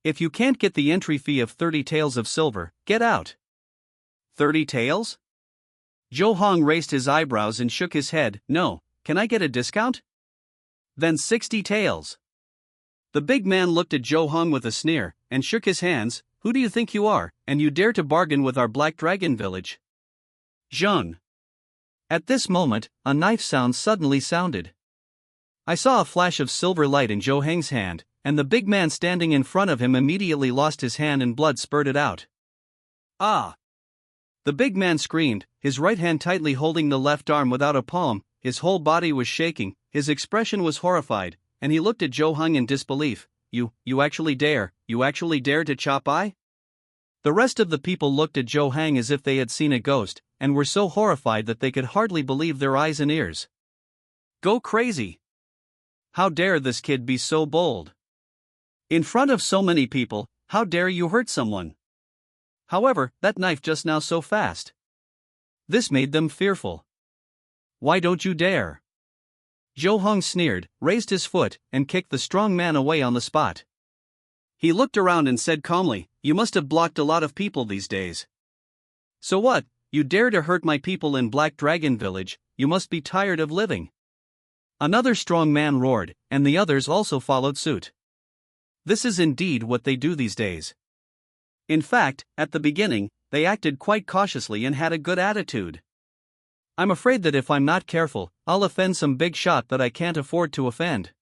S1: "If you can't get the entry fee of 30 taels of silver, get out." 30 taels? Zhou Heng raised his eyebrows and shook his head. "No, can I get a discount?" "Then 60 taels." The big man looked at Zhou Heng with a sneer, and shook his hands. "Who do you think you are, and you dare to bargain with our Black Dragon village?" Zheng. At this moment, a knife sound suddenly sounded. I saw a flash of silver light in Zhou Heng's hand, and the big man standing in front of him immediately lost his hand and blood spurted out. "Ah!" The big man screamed, his right hand tightly holding the left arm without a palm, his whole body was shaking, his expression was horrified, and he looked at Zhou Heng in disbelief. You actually dare to chop I?" The rest of the people looked at Zhou Heng as if they had seen a ghost, and were so horrified that they could hardly believe their eyes and ears. "Go crazy! How dare this kid be so bold? In front of so many people, how dare you hurt someone? However, that knife just now so fast." This made them fearful. "Why don't you dare?" Zhou Heng sneered, raised his foot, and kicked the strong man away on the spot. He looked around and said calmly, "You must have blocked a lot of people these days. So what, you dare to hurt my people in Black Dragon Village, you must be tired of living." Another strong man roared, and the others also followed suit. This is indeed what they do these days. In fact, at the beginning, they acted quite cautiously and had a good attitude. I'm afraid that if I'm not careful, I'll offend some big shot that I can't afford to offend.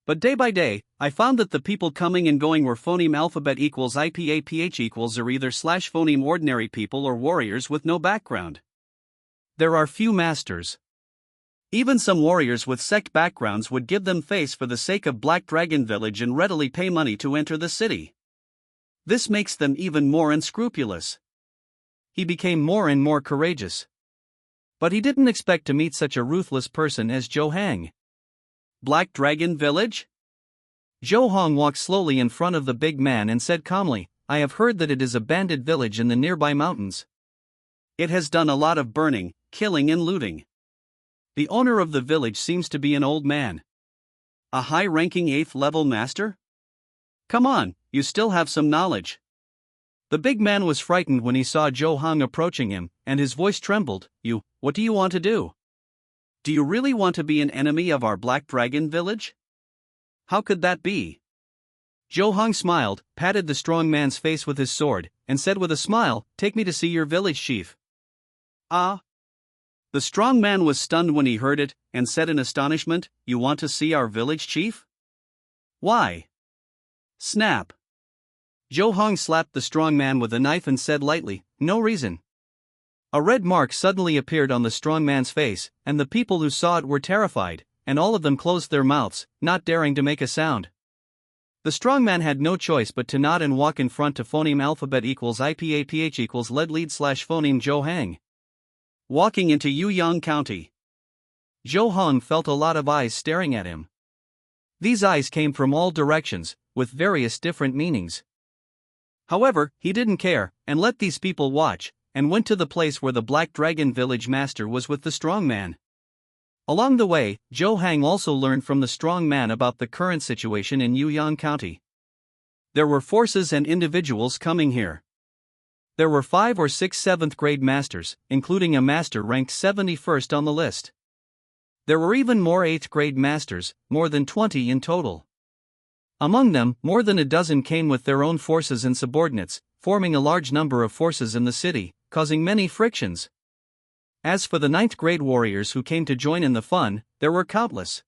S1: But day by day, I found that the people coming and going were phoneme alphabet equals IPAPH equals or either / phoneme ordinary people or warriors with no background. There are few masters. Even some warriors with sect backgrounds would give them face for the sake of Black Dragon Village and readily pay money to enter the city. This makes them even more unscrupulous. He became more and more courageous. But he didn't expect to meet such a ruthless person as Zhou Hang. Black Dragon Village? Zhou Hong walked slowly in front of the big man and said calmly, I have heard that it is a bandit village in the nearby mountains. It has done a lot of burning, killing and looting. The owner of the village seems to be an old man. A high-ranking 8th level master? Come on, you still have some knowledge. The big man was frightened when he saw Zhou Hong approaching him, and his voice trembled. What do you want to do? Do you really want to be an enemy of our Black Dragon Village? How could that be? Zhou Hong smiled, patted the strong man's face with his sword, and said with a smile, Take me to see your village chief. Ah? The strong man was stunned when he heard it, and said in astonishment, You want to see our village chief? Why? Snap. Zhou Hong slapped the strong man with a knife and said lightly, No reason. A red mark suddenly appeared on the strong man's face, and the people who saw it were terrified, and all of them closed their mouths, not daring to make a sound. The strong man had no choice but to nod and walk in front to phoneme alphabet equals IPAPH equals lead / phoneme Zhou Hang. Walking into Yuyang County. Zhou Hong felt a lot of eyes staring at him. These eyes came from all directions, with various different meanings. However, he didn't care, and let these people watch, and went to the place where the Black Dragon Village master was with the strong man. Along the way, Zhou Hang also learned from the strong man about the current situation in Yuyang County. There were forces and individuals coming here. There were 5 or 6 7th grade masters, including a master ranked 71st on the list. There were even more 8th grade masters, more than 20 in total. Among them, more than a dozen came with their own forces and subordinates, forming a large number of forces in the city, causing many frictions. As for the 9th grade warriors who came to join in the fun, there were countless.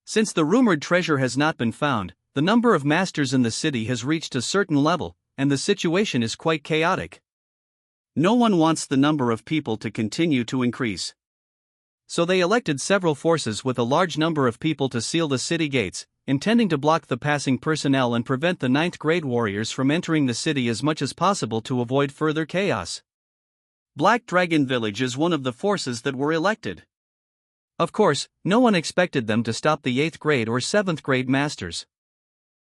S1: Since the rumored treasure has not been found, the number of masters in the city has reached a certain level, and the situation is quite chaotic. No one wants the number of people to continue to increase. So they elected several forces with a large number of people to seal the city gates, intending to block the passing personnel and prevent the 9th grade warriors from entering the city as much as possible to avoid further chaos. Black Dragon Village is one of the forces that were elected. Of course, no one expected them to stop the 8th grade or 7th grade masters.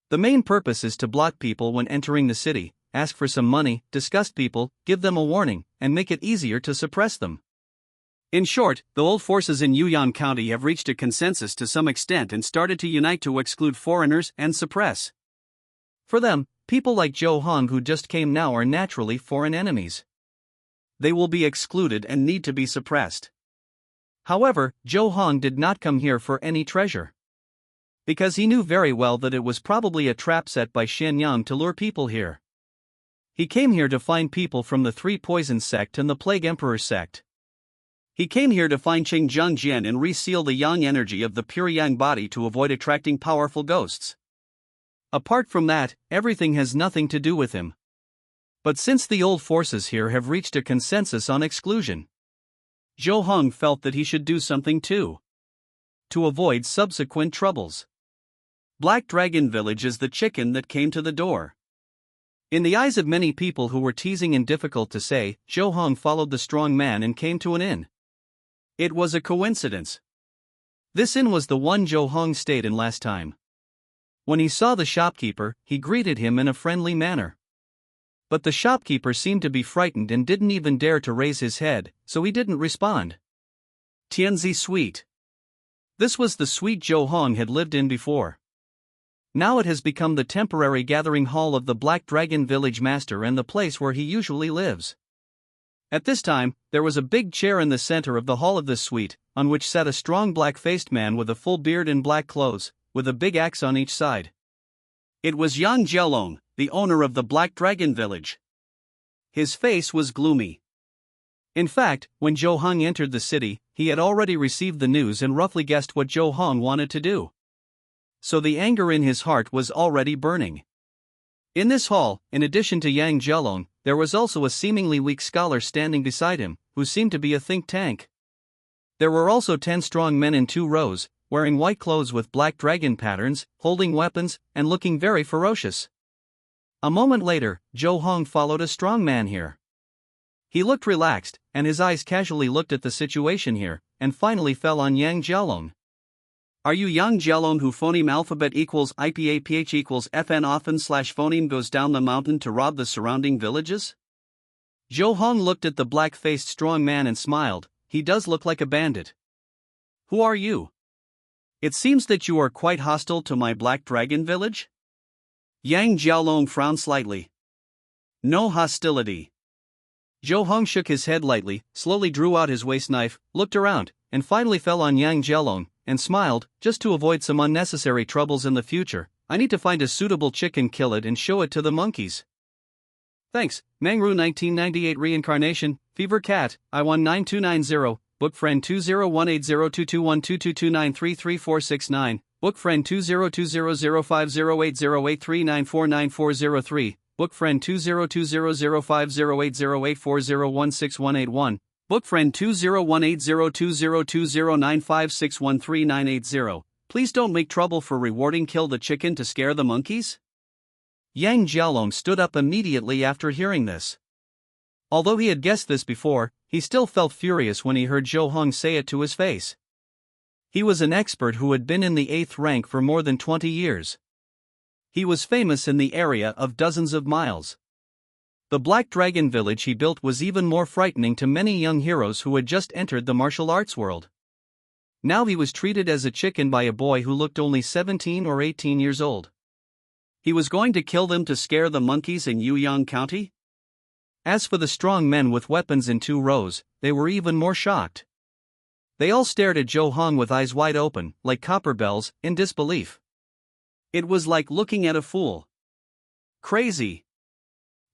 S1: The main purpose is to block people when entering the city, ask for some money, disgust people, give them a warning, and make it easier to suppress them. In short, the old forces in Yuyang County have reached a consensus to some extent and started to unite to exclude foreigners and suppress. For them, people like Zhou Hong who just came now are naturally foreign enemies. They will be excluded and need to be suppressed. However, Zhou Hong did not come here for any treasure. Because he knew very well that it was probably a trap set by Shenyang to lure people here. He came here to find people from the 3 Poison sect and the Plague Emperor sect. He came here to find Qingzheng Jian and reseal the yang energy of the pure yang body to avoid attracting powerful ghosts. Apart from that, everything has nothing to do with him. But since the old forces here have reached a consensus on exclusion, Zhou Hong felt that he should do something too, to avoid subsequent troubles. Black Dragon Village is the chicken that came to the door. In the eyes of many people who were teasing and difficult to say, Zhou Hong followed the strong man and came to an inn. It was a coincidence. This inn was the one Zhou Hong stayed in last time. When he saw the shopkeeper, he greeted him in a friendly manner. But the shopkeeper seemed to be frightened and didn't even dare to raise his head, so he didn't respond. Tianzi Suite. This was the suite Zhou Hong had lived in before. Now it has become the temporary gathering hall of the Black Dragon Village Master and the place where he usually lives. At this time, there was a big chair in the center of the hall of this suite, on which sat a strong black-faced man with a full beard and black clothes, with a big axe on each side. It was Yang Jielong, the owner of the Black Dragon Village. His face was gloomy. In fact, when Zhou Hong entered the city, he had already received the news and roughly guessed what Zhou Hong wanted to do. So the anger in his heart was already burning. In this hall, in addition to Yang Jielong, there was also a seemingly weak scholar standing beside him, who seemed to be a think tank. There were also 10 strong men in 2 rows, wearing white clothes with black dragon patterns, holding weapons, and looking very ferocious. A moment later, Zhou Hong followed a strong man here. He looked relaxed, and his eyes casually looked at the situation here, and finally fell on Yang Jialong. Are you Yang Jialong who phoneme alphabet equals IPAPH equals FN often / phoneme goes down the mountain to rob the surrounding villages? Zhou Hong looked at the black-faced strong man and smiled. He does look like a bandit. Who are you? It seems that you are quite hostile to my Black Dragon village? Yang Jialong frowned slightly. No hostility. Zhou Hong shook his head lightly, slowly drew out his waist knife, looked around, and finally fell on Yang Jialong, and smiled. Just to avoid some unnecessary troubles in the future, I need to find a suitable chicken, kill it and show it to the monkeys. Thanks, Mangru 1998 Reincarnation, Fever Cat, I19290, Book Friend 201802212229333469, Book Friend 202005080839494003, Book Friend 202005080840161181, Book Friend 2018020209561390. Please don't make trouble for rewarding kill the chicken to scare the monkeys? Yang Jialong stood up immediately after hearing this. Although he had guessed this before, he still felt furious when he heard Zhou Hong say it to his face. He was an expert who had been in the 8th rank for more than 20 years. He was famous in the area of dozens of miles. The Black Dragon village he built was even more frightening to many young heroes who had just entered the martial arts world. Now he was treated as a chicken by a boy who looked only 17 or 18 years old. He was going to kill them to scare the monkeys in Yuyang County? As for the strong men with weapons in 2 rows, they were even more shocked. They all stared at Zhou Hong with eyes wide open, like copper bells, in disbelief. It was like looking at a fool. Crazy.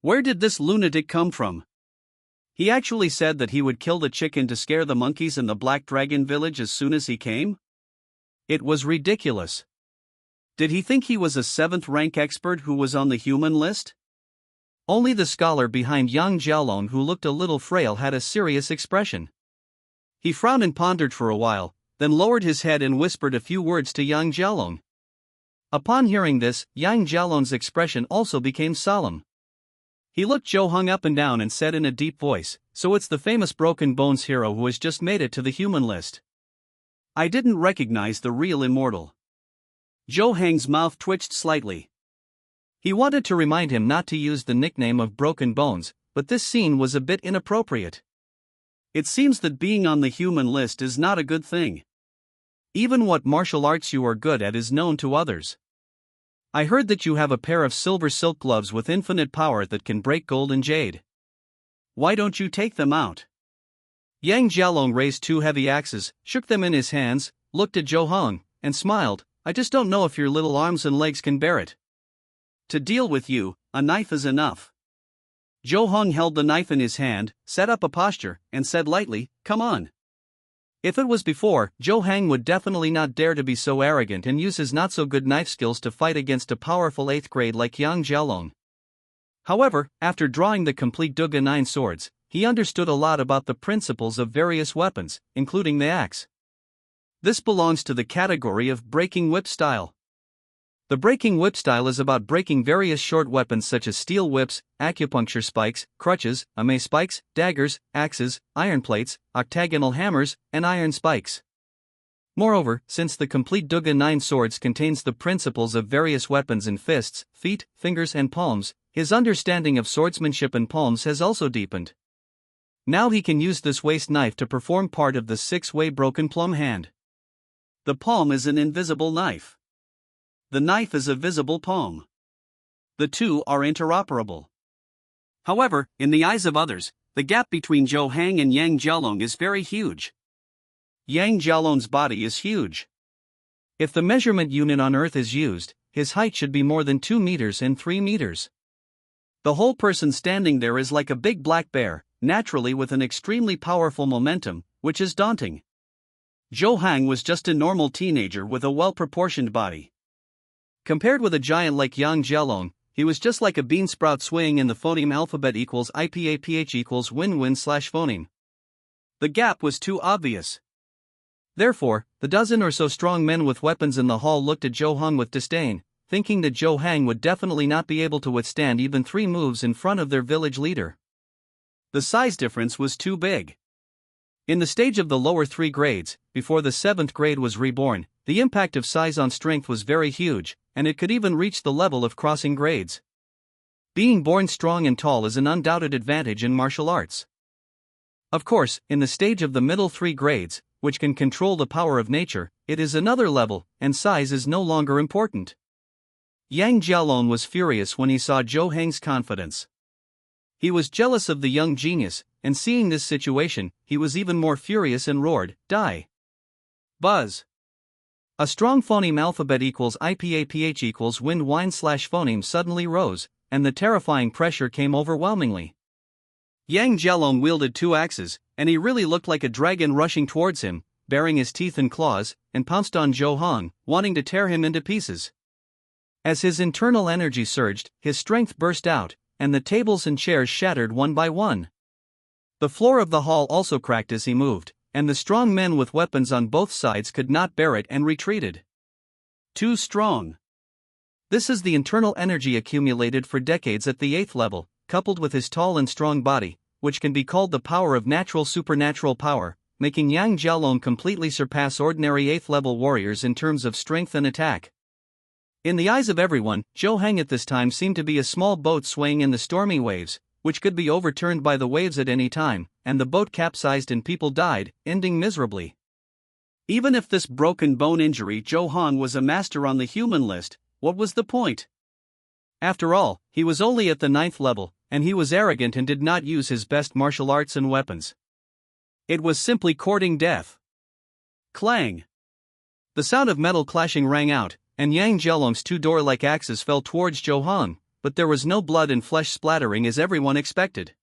S1: Where did this lunatic come from? He actually said that he would kill the chicken to scare the monkeys in the Black Dragon village as soon as he came? It was ridiculous. Did he think he was a 7th rank expert who was on the human list? Only the scholar behind Yang Jialong, who looked a little frail, had a serious expression. He frowned and pondered for a while, then lowered his head and whispered a few words to Yang Jialong. Upon hearing this, Yang Jialong's expression also became solemn. He looked Zhou Hong up and down and said in a deep voice, "So it's the famous Broken Bones hero who has just made it to the human list." I didn't recognize the real immortal. Zhou Hong's mouth twitched slightly. He wanted to remind him not to use the nickname of Broken Bones, but this scene was a bit inappropriate. It seems that being on the human list is not a good thing. Even what martial arts you are good at is known to others. I heard that you have a pair of silver silk gloves with infinite power that can break gold and jade. Why don't you take them out? Yang Jialong raised 2 heavy axes, shook them in his hands, looked at Zhou Hong, and smiled. I just don't know if your little arms and legs can bear it. To deal with you, a knife is enough. Zhou Hong held the knife in his hand, set up a posture, and said lightly, "Come on." If it was before, Zhou Hong would definitely not dare to be so arrogant and use his not-so-good knife skills to fight against a powerful 8th grade like Yang Jialong. However, after drawing the complete Duga 9 swords, he understood a lot about the principles of various weapons, including the axe. This belongs to the category of breaking whip style. The breaking whip style is about breaking various short weapons such as steel whips, acupuncture spikes, crutches, ame spikes, daggers, axes, iron plates, octagonal hammers, and iron spikes. Moreover, since the complete Duga 9 swords contains the principles of various weapons in fists, feet, fingers and palms, his understanding of swordsmanship and palms has also deepened. Now he can use this waist knife to perform part of the 6-way broken plum hand. The palm is an invisible knife. The knife is a visible palm. The two are interoperable. However, in the eyes of others, the gap between Zhou Hong and Yang Jialong is very huge. Yang Jialong's body is huge. If the measurement unit on Earth is used, his height should be more than 2 meters and 3 meters. The whole person standing there is like a big black bear, naturally with an extremely powerful momentum, which is daunting. Zhou Hong was just a normal teenager with a well-proportioned body. Compared with a giant like Yang Jialong, he was just like a bean sprout swaying in the phoneme alphabet equals IPAPH equals win-win/phoneme. The gap was too obvious. Therefore, the dozen or so strong men with weapons in the hall looked at Zhou Hong with disdain, thinking that Zhou Hang would definitely not be able to withstand even 3 moves in front of their village leader. The size difference was too big. In the stage of the lower 3 grades, before the 7th grade was reborn, the impact of size on strength was very huge, and it could even reach the level of crossing grades. Being born strong and tall is an undoubted advantage in martial arts. Of course, in the stage of the middle 3 grades, which can control the power of nature, it is another level, and size is no longer important. Yang Jialong was furious when he saw Zhou Hang's confidence. He was jealous of the young genius, and seeing this situation, he was even more furious and roared, "Die!" Buzz! A strong phoneme alphabet equals IPAPH equals wind wine / phoneme suddenly rose, and the terrifying pressure came overwhelmingly. Yang Jialong wielded 2 axes, and he really looked like a dragon rushing towards him, baring his teeth and claws, and pounced on Zhou Hong, wanting to tear him into pieces. As his internal energy surged, his strength burst out, and the tables and chairs shattered one by one. The floor of the hall also cracked as he moved, and the strong men with weapons on both sides could not bear it and retreated. Too strong. This is the internal energy accumulated for decades at the 8th level, coupled with his tall and strong body, which can be called the power of natural supernatural power, making Yang Jialong completely surpass ordinary 8th level warriors in terms of strength and attack. In the eyes of everyone, Zhou Hang at this time seemed to be a small boat swaying in the stormy waves, which could be overturned by the waves at any time, and the boat capsized and people died, ending miserably. Even if this broken bone injury Zhou Hong was a master on the human list, what was the point? After all, he was only at the 9th level, and he was arrogant and did not use his best martial arts and weapons. It was simply courting death. Clang! The sound of metal clashing rang out, and Yang Jialong's 2 door-like axes fell towards Zhou Hong, but there was no blood and flesh splattering as everyone expected.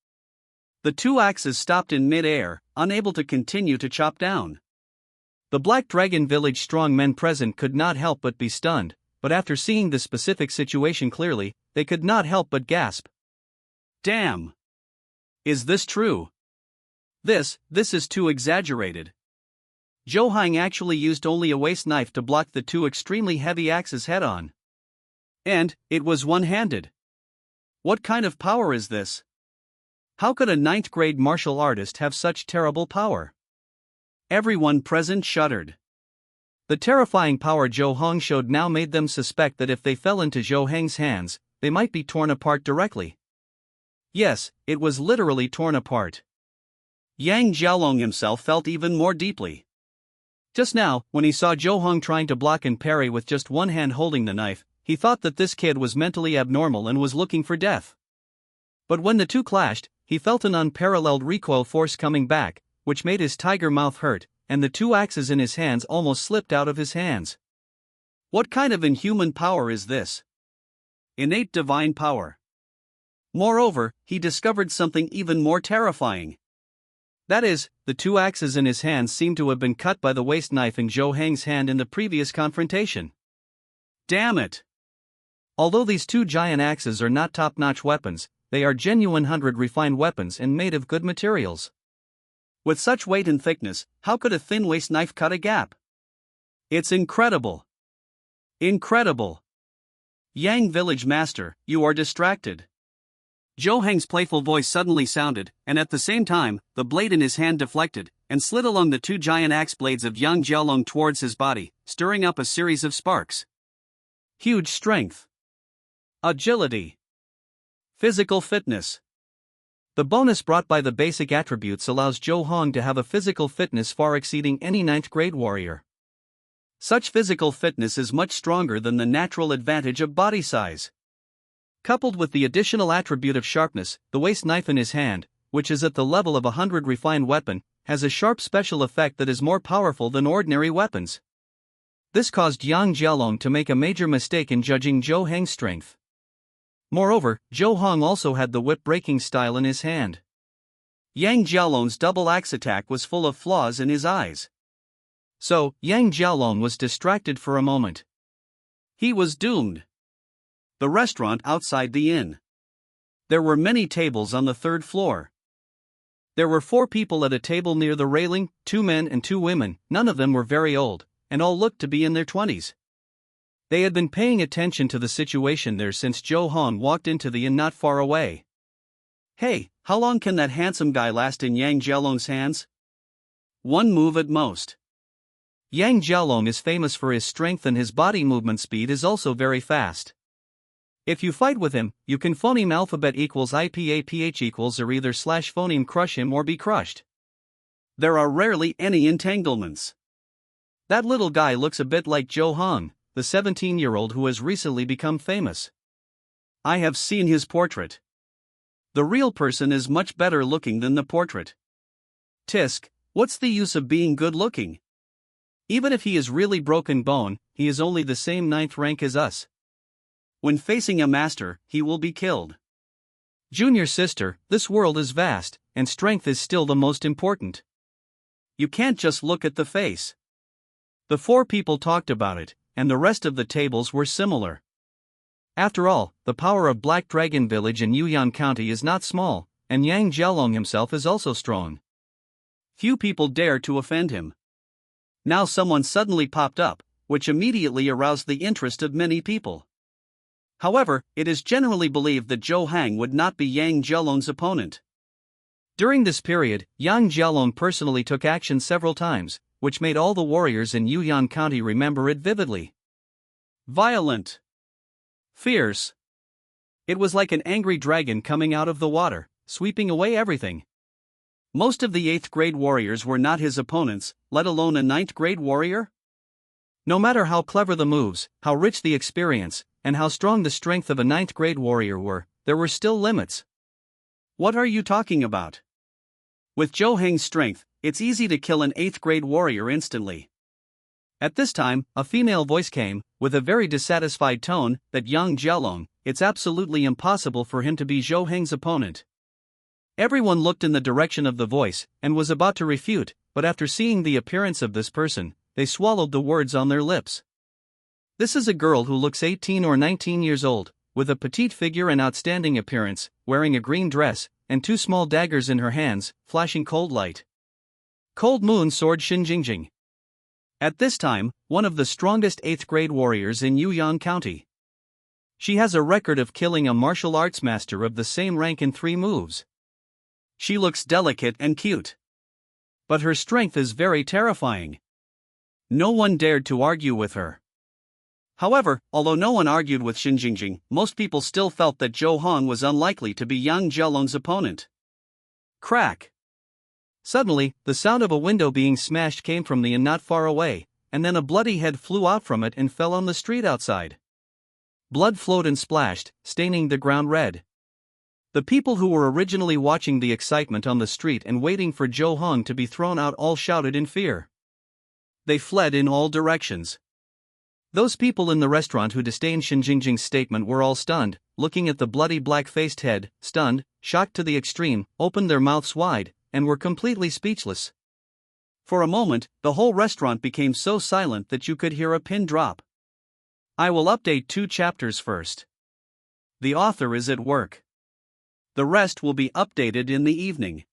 S1: The 2 axes stopped in mid-air, unable to continue to chop down. The Black Dragon Village strong men present could not help but be stunned, but after seeing the specific situation clearly, they could not help but gasp. Damn! Is this true? This is too exaggerated. Zhou Hang actually used only a waist knife to block the 2 extremely heavy axes head-on. And it was one-handed. What kind of power is this? How could a 9th grade martial artist have such terrible power? Everyone present shuddered. The terrifying power Zhou Hong showed now made them suspect that if they fell into Zhou Hang's hands, they might be torn apart directly. Yes, it was literally torn apart. Yang Jialong himself felt even more deeply. Just now, when he saw Zhou Hong trying to block and parry with just one hand holding the knife, he thought that this kid was mentally abnormal and was looking for death. But when the 2 clashed, he felt an unparalleled recoil force coming back, which made his tiger mouth hurt, and the 2 axes in his hands almost slipped out of his hands. What kind of inhuman power is this? Innate divine power. Moreover, he discovered something even more terrifying. That is, the 2 axes in his hands seemed to have been cut by the waist knife in Zhou Hang's hand in the previous confrontation. Damn it! Although these 2 giant axes are not top-notch weapons, they are genuine 100 refined weapons and made of good materials. With such weight and thickness, how could a thin waist knife cut a gap? It's incredible! Incredible! Yang Village Master, you are distracted. Zhou Hang's playful voice suddenly sounded, and at the same time, the blade in his hand deflected, and slid along the 2 giant axe blades of Yang Jialong towards his body, stirring up a series of sparks. Huge strength. Agility. Physical fitness. The bonus brought by the basic attributes allows Zhou Hong to have a physical fitness far exceeding any 9th grade warrior. Such physical fitness is much stronger than the natural advantage of body size. Coupled with the additional attribute of sharpness, the waist knife in his hand, which is at the level of a 100 refined weapon, has a sharp special effect that is more powerful than ordinary weapons. This caused Yang Jialong to make a major mistake in judging Zhou Hang's strength. Moreover, Zhou Hong also had the whip-breaking style in his hand. Yang Jialong's double axe attack was full of flaws in his eyes. So, Yang Jialong was distracted for a moment. He was doomed. The restaurant outside the inn. There were many tables on the 3rd floor. There were 4 people at a table near the railing, 2 men and 2 women, none of them were very old, and all looked to be in their 20s. They had been paying attention to the situation there since Joe Hong walked into the inn not far away. Hey, how long can that handsome guy last in Yang Jialong's hands? 1 move at most. Yang Jialong is famous for his strength and his body movement speed is also very fast. If you fight with him, you can phoneme alphabet equals IPAPH equals or either slash phoneme crush him or be crushed. There are rarely any entanglements. That little guy looks a bit like Joe Hong, the 17-year-old who has recently become famous. I have seen his portrait. The real person is much better looking than the portrait. Tisk, what's the use of being good looking? Even if he is really broken bone, he is only the same 9th rank as us. When facing a master, he will be killed. Junior sister, this world is vast, and strength is still the most important. You can't just look at the face. The 4 people talked about it, and the rest of the tables were similar. After all, the power of Black Dragon Village in Yuyan County is not small, and Yang Jialong himself is also strong. Few people dared to offend him. Now someone suddenly popped up, which immediately aroused the interest of many people. However, it is generally believed that Zhou Hang would not be Yang Jialong's opponent. During this period, Yang Jialong personally took action several times, which made all the warriors in Yuyan County remember it vividly. Violent. Fierce. It was like an angry dragon coming out of the water, sweeping away everything. Most of the 8th grade warriors were not his opponents, let alone a 9th grade warrior. No matter how clever the moves, how rich the experience, and how strong the strength of a 9th grade warrior were, there were still limits. What are you talking about? With Zhou Heng's strength, it's easy to kill an 8th grade warrior instantly. At this time, a female voice came, with a very dissatisfied tone, that Yang Jialong, it's absolutely impossible for him to be Zhou Heng's opponent. Everyone looked in the direction of the voice, and was about to refute, but after seeing the appearance of this person, they swallowed the words on their lips. This is a girl who looks 18 or 19 years old, with a petite figure and outstanding appearance, wearing a green dress, and 2 small daggers in her hands, flashing cold light. Cold Moon Sword Shinjingjing. At this time, one of the strongest 8th grade warriors in Yuyan County. She has a record of killing a martial arts master of the same rank in 3 moves. She looks delicate and cute. But her strength is very terrifying. No one dared to argue with her. However, although no one argued with Shinjingjing, most people still felt that Zhou Hong was unlikely to be Yang Jialong's opponent. Crack. Suddenly, the sound of a window being smashed came from the inn not far away, and then a bloody head flew out from it and fell on the street outside. Blood flowed and splashed, staining the ground red. The people who were originally watching the excitement on the street and waiting for Zhou Hong to be thrown out all shouted in fear. They fled in all directions. Those people in the restaurant who disdained Shinjingjing's statement were all stunned, looking at the bloody black-faced head, stunned, shocked to the extreme, opened their mouths wide, and were completely speechless. For a moment, the whole restaurant became so silent that you could hear a pin drop. I will update 2 chapters first. The author is at work. The rest will be updated in the evening.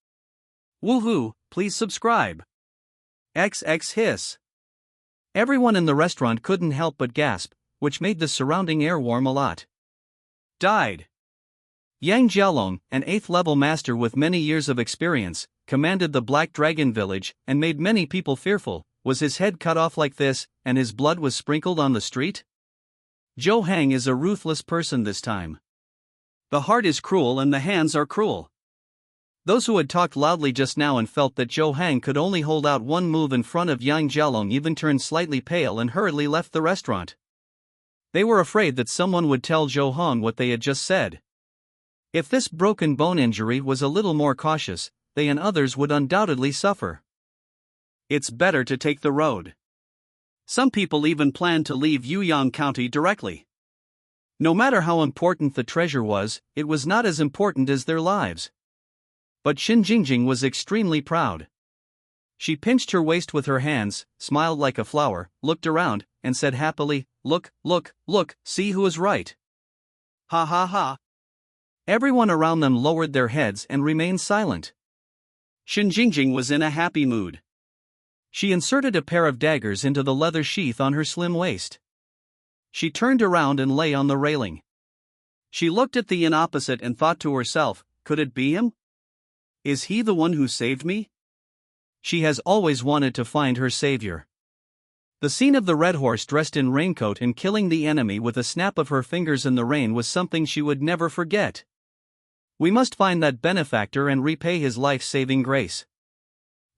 S1: Woohoo, please subscribe. XX hiss. Everyone in the restaurant couldn't help but gasp, which made the surrounding air warm a lot. Died. Yang Jialong, an 8th level master with many years of experience, commanded the Black Dragon Village and made many people fearful. Was his head cut off like this, and his blood was sprinkled on the street? Zhou Hang is a ruthless person this time. The heart is cruel and the hands are cruel. Those who had talked loudly just now and felt that Zhou Hang could only hold out 1 move in front of Yang Jialong even turned slightly pale and hurriedly left the restaurant. They were afraid that someone would tell Zhou Hong what they had just said. If this broken bone injury was a little more cautious, they and others would undoubtedly suffer. It's better to take the road. Some people even planned to leave Yuyan County directly. No matter how important the treasure was, it was not as important as their lives. But Shinjingjing was extremely proud. She pinched her waist with her hands, smiled like a flower, looked around, and said happily, "Look, look, look, see who is right." Ha ha ha. Everyone around them lowered their heads and remained silent. Shinjingjing was in a happy mood. She inserted a pair of daggers into the leather sheath on her slim waist. She turned around and lay on the railing. She looked at the inn opposite and thought to herself, could it be him? Is he the one who saved me? She has always wanted to find her savior. The scene of the red horse dressed in raincoat and killing the enemy with a snap of her fingers in the rain was something she would never forget. We must find that benefactor and repay his life-saving grace.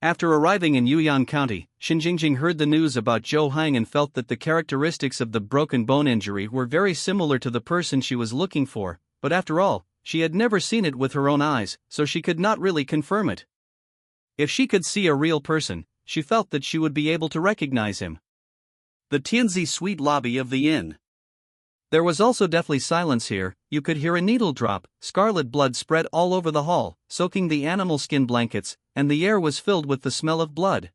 S1: After arriving in Yuyan County, Shinjingjing heard the news about Zhou Hang and felt that the characteristics of the broken bone injury were very similar to the person she was looking for, but after all, she had never seen it with her own eyes, so she could not really confirm it. If she could see a real person, she felt that she would be able to recognize him. The Tianzi suite lobby of the inn. There was also deathly silence here. You could hear a needle drop, scarlet blood spread all over the hall, soaking the animal skin blankets, and the air was filled with the smell of blood.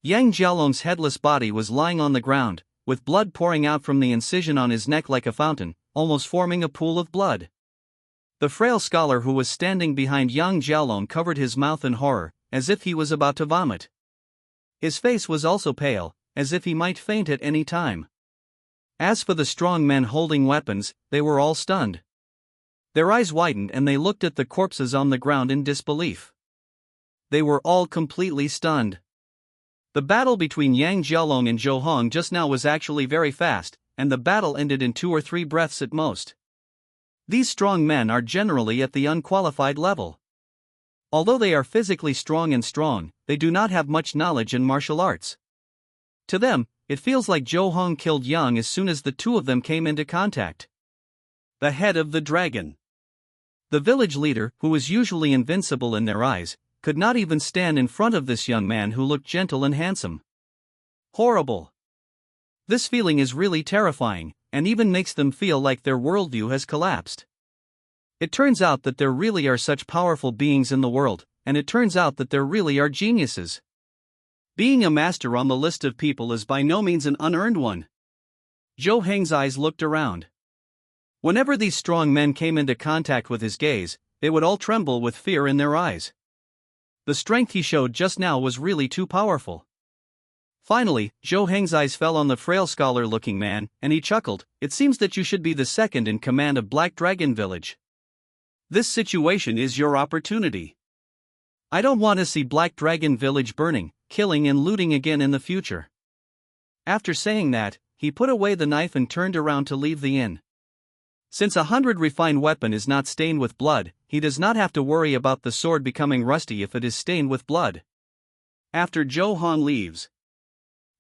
S1: Yang Jialong's headless body was lying on the ground, with blood pouring out from the incision on his neck like a fountain, almost forming a pool of blood. The frail scholar who was standing behind Yang Jialong covered his mouth in horror, as if he was about to vomit. His face was also pale, as if he might faint at any time. As for the strong men holding weapons, they were all stunned. Their eyes widened and they looked at the corpses on the ground in disbelief. They were all completely stunned. The battle between Yang Jialong and Zhou Hang just now was actually very fast, and the battle ended in 2 or 3 breaths at most. These strong men are generally at the unqualified level. Although they are physically strong, they do not have much knowledge in martial arts. To them, it feels like Zhou Hang killed Yang as soon as the two of them came into contact. The head of the dragon. The village leader, who was usually invincible in their eyes, could not even stand in front of this young man who looked gentle and handsome. Horrible. This feeling is really terrifying, and even makes them feel like their worldview has collapsed. It turns out that there really are such powerful beings in the world, and it turns out that there really are geniuses. Being a master on the list of people is by no means an unearned one. Zhou Hang's eyes looked around. Whenever these strong men came into contact with his gaze, they would all tremble with fear in their eyes. The strength he showed just now was really too powerful. Finally, Zhou Hang's eyes fell on the frail scholar-looking man, and he chuckled. It seems that you should be the second in command of Black Dragon Village. This situation is your opportunity. I don't want to see Black Dragon Village burning, killing and looting again in the future. After saying that, he put away the knife and turned around to leave the inn. Since 100 refined weapon is not stained with blood, he does not have to worry about the sword becoming rusty if it is stained with blood. After Zhou Hang leaves,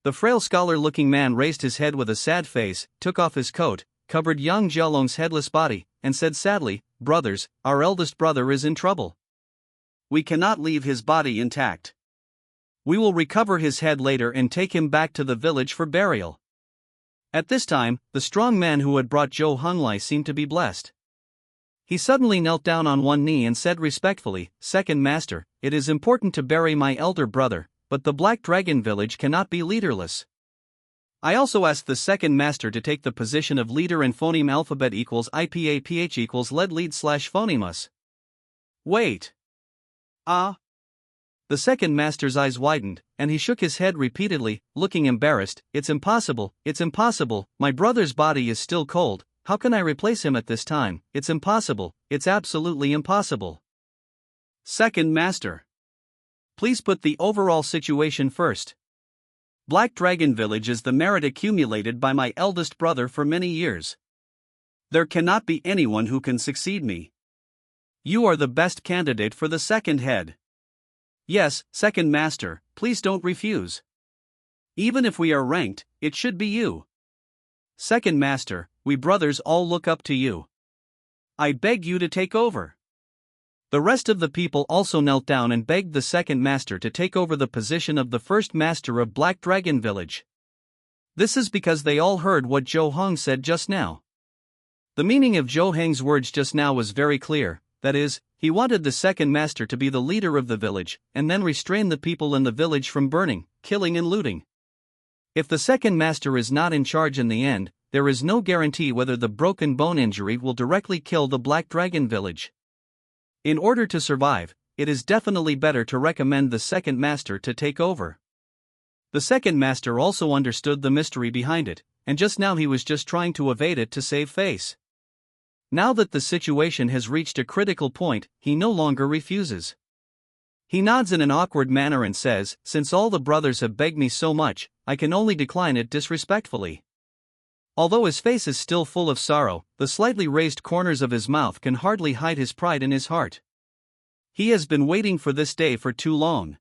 S1: the frail scholar-looking man raised his head with a sad face, took off his coat, covered Yang Jialong's headless body, and said sadly, "Brothers, our eldest brother is in trouble. We cannot leave his body intact. We will recover his head later and take him back to the village for burial." At this time, the strong man who had brought Zhou Hang seemed to be blessed. He suddenly knelt down on one knee and said respectfully, "Second Master, it is important to bury my elder brother, but the Black Dragon Village cannot be leaderless. I also asked the second master to take the position of leader and phoneme alphabet equals IPAPH equals lead slash phonemus." Wait. The second master's eyes widened, and he shook his head repeatedly, looking embarrassed. It's impossible, my brother's body is still cold, how can I replace him at this time? It's impossible, it's absolutely impossible. Second master, please put the overall situation first. Black Dragon Village is the merit accumulated by my eldest brother for many years. There cannot be anyone who can succeed me. You are the best candidate for the second head. Yes, second master, please don't refuse. Even if we are ranked, it should be you. Second master, we brothers all look up to you. I beg you to take over. The rest of the people also knelt down and begged the second master to take over the position of the first master of Black Dragon Village. This is because they all heard what Zhou Hang said just now. The meaning of Zhou Hang's words just now was very clear, that is, he wanted the second master to be the leader of the village, and then restrain the people in the village from burning, killing and looting. If the second master is not in charge in the end, there is no guarantee whether the broken bone injury will directly kill the Black Dragon Village. In order to survive, it is definitely better to recommend the second master to take over. The second master also understood the mystery behind it, and just now he was just trying to evade it to save face. Now that the situation has reached a critical point, he no longer refuses. He nods in an awkward manner and says, "Since all the brothers have begged me so much, I can only decline it disrespectfully." Although his face is still full of sorrow, the slightly raised corners of his mouth can hardly hide his pride in his heart. He has been waiting for this day for too long.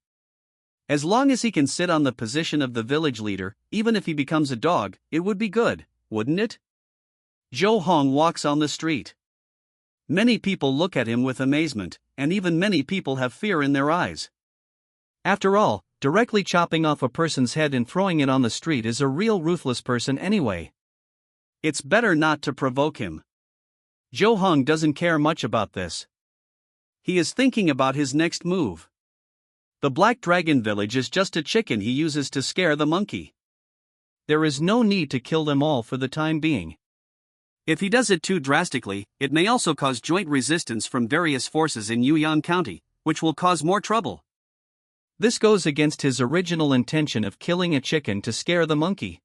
S1: As long as he can sit on the position of the village leader, even if he becomes a dog, it would be good, wouldn't it? Zhou Hong walks on the street. Many people look at him with amazement, and even many people have fear in their eyes. After all, directly chopping off a person's head and throwing it on the street is a real ruthless person anyway. It's better not to provoke him. Zhou Hong doesn't care much about this. He is thinking about his next move. The Black Dragon Village is just a chicken he uses to scare the monkey. There is no need to kill them all for the time being. If he does it too drastically, it may also cause joint resistance from various forces in Yuyang County, which will cause more trouble. This goes against his original intention of killing a chicken to scare the monkey.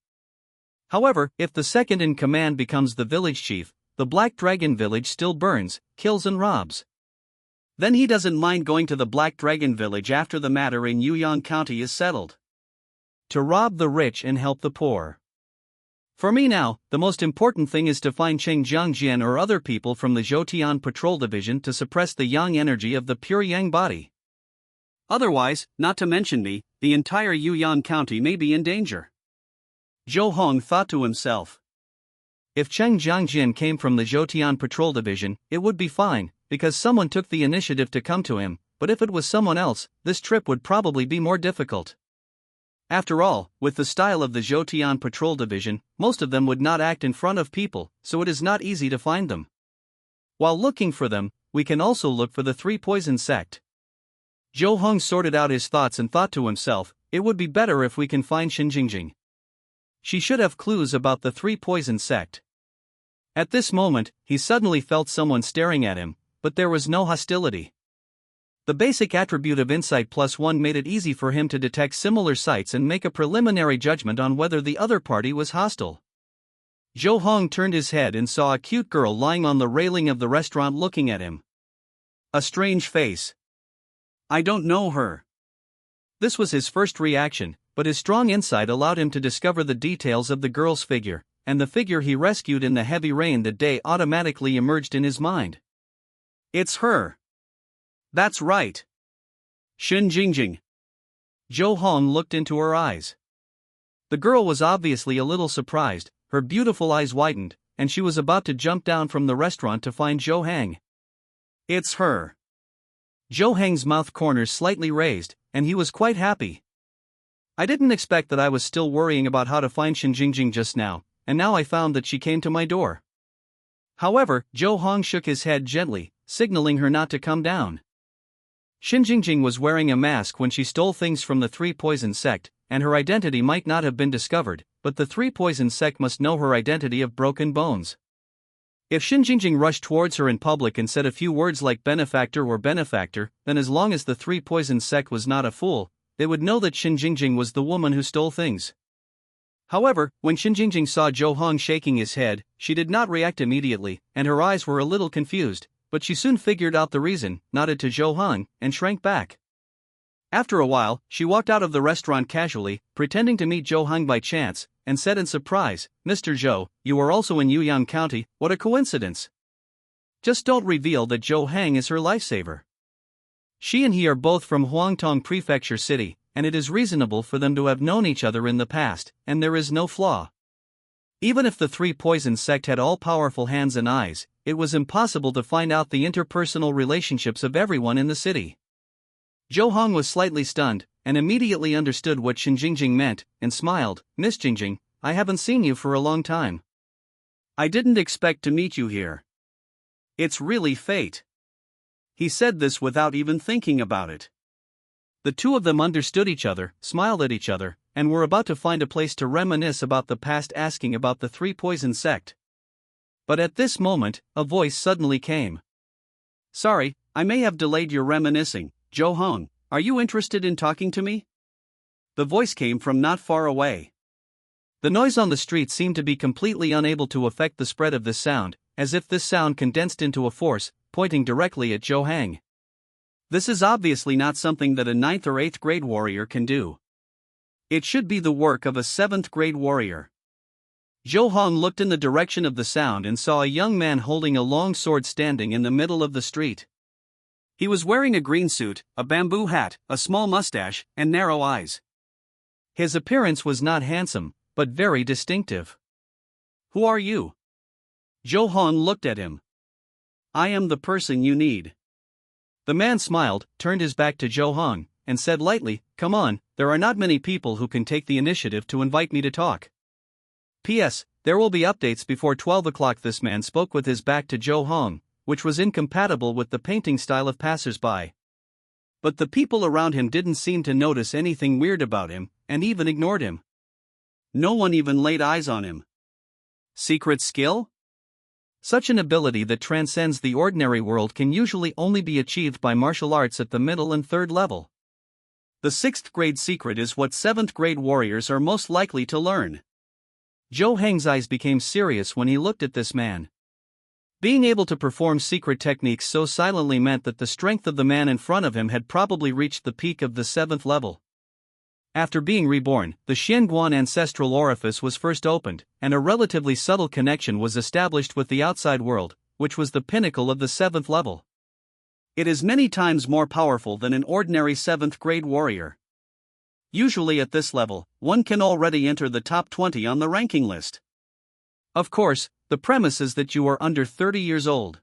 S1: However, if the second in command becomes the village chief, the Black Dragon Village still burns, kills and robs. Then he doesn't mind going to the Black Dragon Village after the matter in Yuyang County is settled. To rob the rich and help the poor. For me now, the most important thing is to find Cheng Jiangjian or other people from the Zhoutian Patrol Division to suppress the yang energy of the pure yang body. Otherwise, not to mention me, the entire Yuyang County may be in danger. Zhou Hong thought to himself. If Cheng Jiangjian came from the Zhoutian Patrol Division, it would be fine, because someone took the initiative to come to him, but if it was someone else, this trip would probably be more difficult. After all, with the style of the Zhoutian Patrol Division, most of them would not act in front of people, so it is not easy to find them. While looking for them, we can also look for the Three Poison Sect. Zhou Hong sorted out his thoughts and thought to himself, it would be better if we can find Xinjingjing. She should have clues about the Three Poison Sect. At this moment, he suddenly felt someone staring at him, but there was no hostility. The basic attribute of Insight +1 made it easy for him to detect similar sights and make a preliminary judgment on whether the other party was hostile. Zhou Hong turned his head and saw a cute girl lying on the railing of the restaurant looking at him. A strange face. I don't know her. This was his first reaction, but his strong insight allowed him to discover the details of the girl's figure, and the figure he rescued in the heavy rain that day automatically emerged in his mind. It's her. That's right. Xinjingjing. Zhou Hong looked into her eyes. The girl was obviously a little surprised, her beautiful eyes widened, and she was about to jump down from the restaurant to find Zhou Hang. It's her. Zhou Hang's mouth corners slightly raised, and he was quite happy. I didn't expect that I was still worrying about how to find Xinjingjing just now, and now I found that she came to my door. However, Zhou Hong shook his head gently, signaling her not to come down. Xinjingjing was wearing a mask when she stole things from the Three Poison Sect, and her identity might not have been discovered, but the Three Poison Sect must know her identity of broken bones. If Xinjingjing rushed towards her in public and said a few words like benefactor or benefactor, then as long as the Three Poison Sect was not a fool, they would know that Xinjingjing was the woman who stole things. However, when Xinjingjing saw Zhou Hong shaking his head, she did not react immediately, and her eyes were a little confused, but she soon figured out the reason, nodded to Zhou Hong, and shrank back. After a while, she walked out of the restaurant casually, pretending to meet Zhou Hong by chance, and said in surprise, "Mr. Zhou, you are also in Yuyang County, what a coincidence. Just don't reveal that Zhou Hang is her lifesaver. She and he are both from Huangtong Prefecture City, and it is reasonable for them to have known each other in the past, and there is no flaw. Even if the Three Poison Sect had all-powerful hands and eyes, it was impossible to find out the interpersonal relationships of everyone in the city." Zhou Hong was slightly stunned, and immediately understood what Xinjingjing meant, and smiled. "Miss Jingjing, I haven't seen you for a long time. I didn't expect to meet you here. It's really fate." He said this without even thinking about it. The two of them understood each other, smiled at each other, and were about to find a place to reminisce about the past, asking about the Three Poison Sect. But at this moment, a voice suddenly came. "Sorry, I may have delayed your reminiscing, Zhou Hong, are you interested in talking to me? The voice came from not far away. The noise on the street seemed to be completely unable to affect the spread of this sound, as if this sound condensed into a force, pointing directly at Zhou Hang. This is obviously not something that a 9th or 8th grade warrior can do. It should be the work of a 7th grade warrior. Zhou Hong looked in the direction of the sound and saw a young man holding a long sword standing in the middle of the street. He was wearing a green suit, a bamboo hat, a small mustache, and narrow eyes. His appearance was not handsome, but very distinctive. Who are you? Zhou Hong looked at him. I am the person you need. The man smiled, turned his back to Zhou Hong, and said lightly, come on, there are not many people who can take the initiative to invite me to talk. P.S. There will be updates before 12 o'clock. This man spoke with his back to Zhou Hong, which was incompatible with the painting style of passers-by. But the people around him didn't seem to notice anything weird about him, and even ignored him. No one even laid eyes on him. Secret skill? Such an ability that transcends the ordinary world can usually only be achieved by martial arts at the middle and 3rd level. The 6th grade secret is what 7th grade warriors are most likely to learn. Zhou Hang's eyes became serious when he looked at this man. Being able to perform secret techniques so silently meant that the strength of the man in front of him had probably reached the peak of the 7th level. After being reborn, the Xianguan ancestral orifice was first opened, and a relatively subtle connection was established with the outside world, which was the pinnacle of the 7th level. It is many times more powerful than an ordinary 7th grade warrior. Usually at this level, one can already enter the top 20 on the ranking list. Of course, the premise is that you are under 30 years old.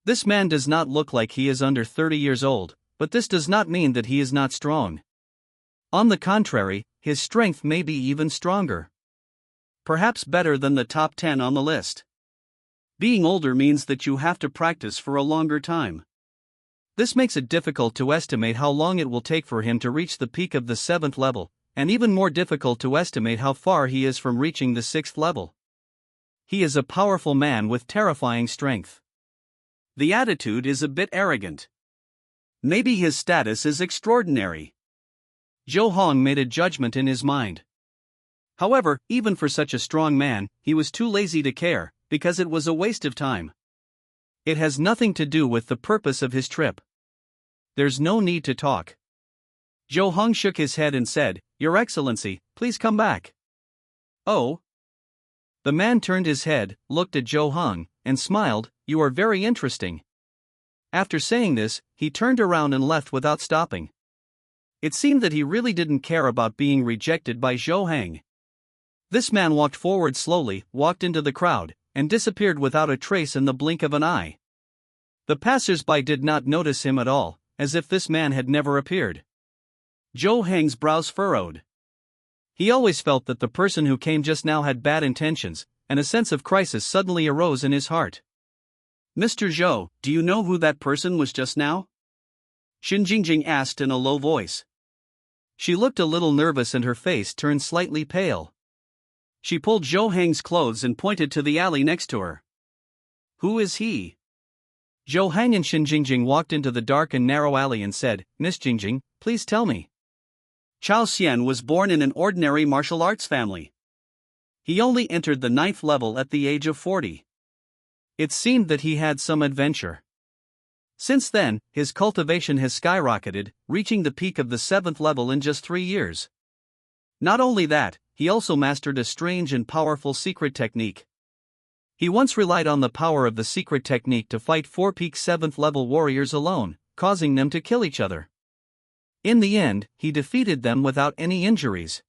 S1: This man does not look like he is under 30 years old, but this does not mean that he is not strong. On the contrary, his strength may be even stronger. Perhaps better than the top 10 on the list. Being older means that you have to practice for a longer time. This makes it difficult to estimate how long it will take for him to reach the peak of the 7th level, and even more difficult to estimate how far he is from reaching the 6th level. He is a powerful man with terrifying strength. The attitude is a bit arrogant. Maybe his status is extraordinary. Zhou Hong made a judgment in his mind. However, even for such a strong man, he was too lazy to care, because it was a waste of time. It has nothing to do with the purpose of his trip. There's no need to talk. Zhou Hong shook his head and said, Your Excellency, please come back. Oh? The man turned his head, looked at Zhou Hong, and smiled, You are very interesting. After saying this, he turned around and left without stopping. It seemed that he really didn't care about being rejected by Zhou Hang. This man walked forward slowly, walked into the crowd, and disappeared without a trace in the blink of an eye. The passers-by did not notice him at all, as if this man had never appeared. Zhou Hang's brows furrowed. He always felt that the person who came just now had bad intentions, and a sense of crisis suddenly arose in his heart. Mr. Zhou, do you know who that person was just now? Xin Jingjing asked in a low voice. She looked a little nervous and her face turned slightly pale. She pulled Zhou Hang's clothes and pointed to the alley next to her. Who is he? Zhou Hang and Xin Jingjing walked into the dark and narrow alley and said, Miss Jingjing, please tell me. Chao Xian was born in an ordinary martial arts family. He only entered the 9th level at the age of 40. It seemed that he had some adventure. Since then, his cultivation has skyrocketed, reaching the peak of the 7th level in just 3 years. Not only that, he also mastered a strange and powerful secret technique. He once relied on the power of the secret technique to fight 4 peak 7th level warriors alone, causing them to kill each other. In the end, he defeated them without any injuries.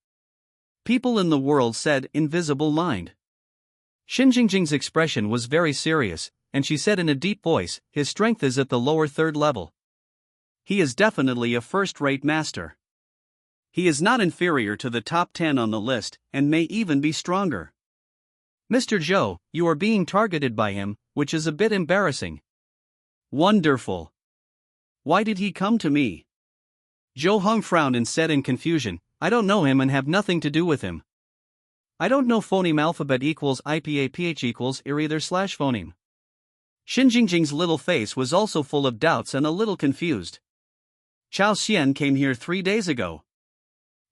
S1: People in the world said, invisible mind. Xin Jingjing's expression was very serious, and she said in a deep voice, his strength is at the lower 3rd level. He is definitely a first-rate master. He is not inferior to the top 10 on the list, and may even be stronger. Mr. Zhou, you are being targeted by him, which is a bit embarrassing. Wonderful. Why did he come to me? Zhou Hong frowned and said in confusion, I don't know him and have nothing to do with him. I don't know phoneme alphabet equals IPAPH equals IR either / phoneme. Xin Jingjing's little face was also full of doubts and a little confused. Chao Xian came here 3 days ago.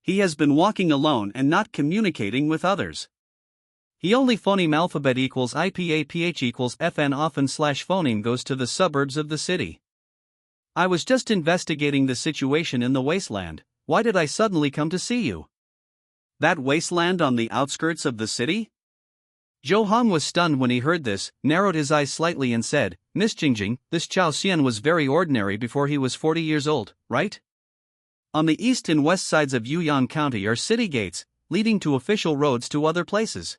S1: He has been walking alone and not communicating with others. He only phoneme alphabet equals IPAPH equals FN often slash phoneme goes to the suburbs of the city. I was just investigating the situation in the wasteland. Why did I suddenly come to see you? That wasteland on the outskirts of the city? Zhou Hong was stunned when he heard this, narrowed his eyes slightly and said, Miss Jingjing, this Chao Xian was very ordinary before he was 40 years old, right? On the east and west sides of Yuyang County are city gates, leading to official roads to other places.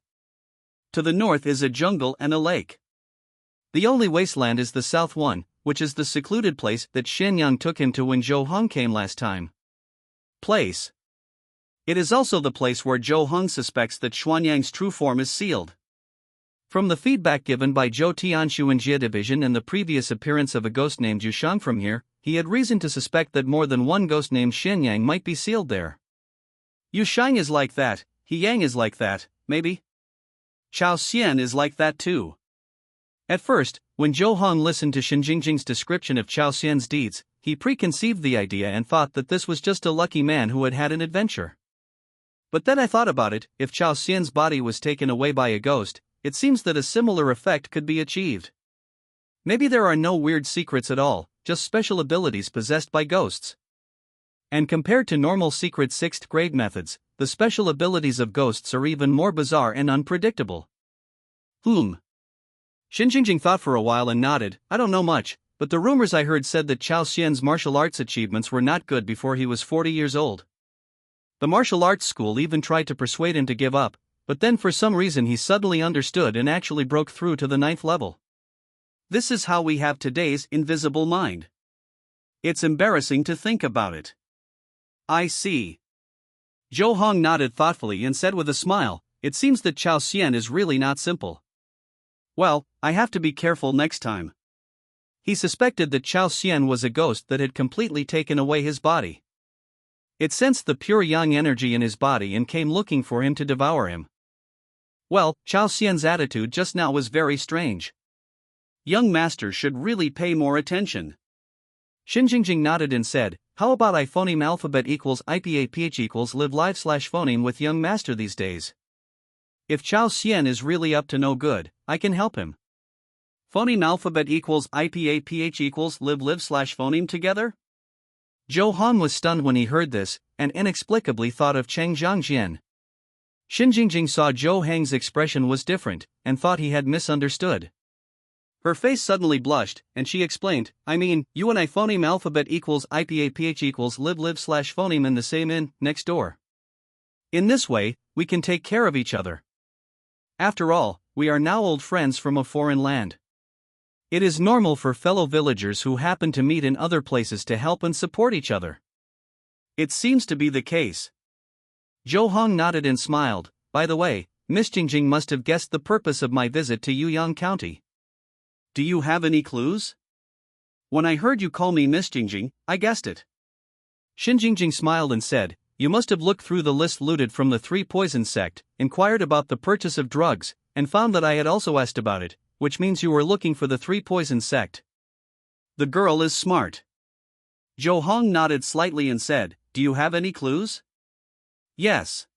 S1: To the north is a jungle and a lake. The only wasteland is the south one, which is the secluded place that Shenyang took him to when Zhou Hong came last time. Place. It is also the place where Zhou Hong suspects that Xuanyang's true form is sealed. From the feedback given by Zhou Tianshu in Jia Division and the previous appearance of a ghost named Yushang from here, he had reason to suspect that more than one ghost named Shenyang might be sealed there. Yushang is like that, Yang is like that, maybe? Chao Xian is like that too. At first, when Zhou Hong listened to Shen Jingjing's description of Chao Xian's deeds, he preconceived the idea and thought that this was just a lucky man who had had an adventure. But then I thought about it, if Chao Xian's body was taken away by a ghost, it seems that a similar effect could be achieved. Maybe there are no weird secrets at all, just special abilities possessed by ghosts. And compared to normal secret 6th grade methods, the special abilities of ghosts are even more bizarre and unpredictable. Shen Jingjing thought for a while and nodded. I don't know much, but the rumors I heard said that Chao Xian's martial arts achievements were not good before he was 40 years old. The martial arts school even tried to persuade him to give up, but then for some reason he suddenly understood and actually broke through to the 9th level. This is how we have today's invisible mind. It's embarrassing to think about it. I see. Zhou Hong nodded thoughtfully and said with a smile, it seems that Chao Xian is really not simple. Well, I have to be careful next time. He suspected that Chao Xian was a ghost that had completely taken away his body. It sensed the pure yang energy in his body and came looking for him to devour him. Well, Chao Xian's attitude just now was very strange. Young masters should really pay more attention. Shen Jingjing nodded and said, how about I phoneme alphabet equals IPAPH equals live live slash phoneme with young master these days? If Chao Xian is really up to no good, I can help him. Phoneme alphabet equals IPAPH equals live live slash phoneme together? Zhou Hong was stunned when he heard this, and inexplicably thought of Cheng Zhangjian. Shen Jingjing saw Zhou Hang's expression was different, and thought he had misunderstood. Her face suddenly blushed, and she explained, I mean, you and I phoneme alphabet equals IPAPH equals live live slash phoneme in the same inn, next door. In this way, we can take care of each other. After all, we are now old friends from a foreign land. It is normal for fellow villagers who happen to meet in other places to help and support each other. It seems to be the case. Zhou Hong nodded and smiled. By the way, Miss Jingjing must have guessed the purpose of my visit to Yuyang County. Do you have any clues? When I heard you call me Miss Jingjing, I guessed it. Shen Jingjing smiled and said, you must have looked through the list looted from the 3 Poison sect, inquired about the purchase of drugs, and found that I had also asked about it, which means you were looking for the 3 Poison sect. The girl is smart. Zhou Hong nodded slightly and said, do you have any clues? Yes.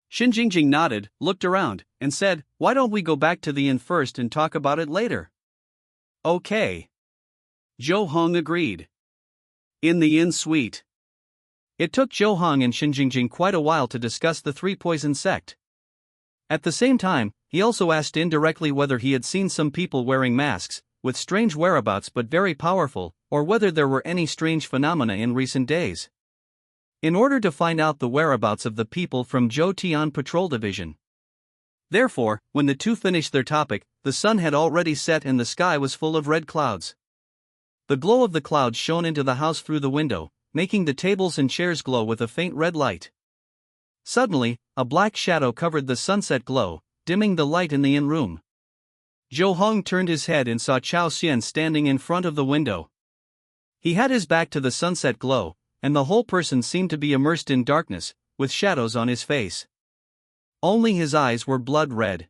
S1: Shen Jingjing nodded, looked around, and said, why don't we go back to the inn first and talk about it later? Okay. Zhou Hong agreed. In the inn suite. It took Zhou Hong and Shen Jingjing quite a while to discuss the 3 Poison sect. At the same time, he also asked indirectly whether he had seen some people wearing masks, with strange whereabouts but very powerful, or whether there were any strange phenomena in recent days. In order to find out the whereabouts of the people from Zhou Tian Patrol Division. Therefore, when the two finished their topic, the sun had already set and the sky was full of red clouds. The glow of the clouds shone into the house through the window, making the tables and chairs glow with a faint red light. Suddenly, a black shadow covered the sunset glow, dimming the light in the inn room. Zhou Hong turned his head and saw Chao Xian standing in front of the window. He had his back to the sunset glow, and the whole person seemed to be immersed in darkness, with shadows on his face. Only his eyes were blood red.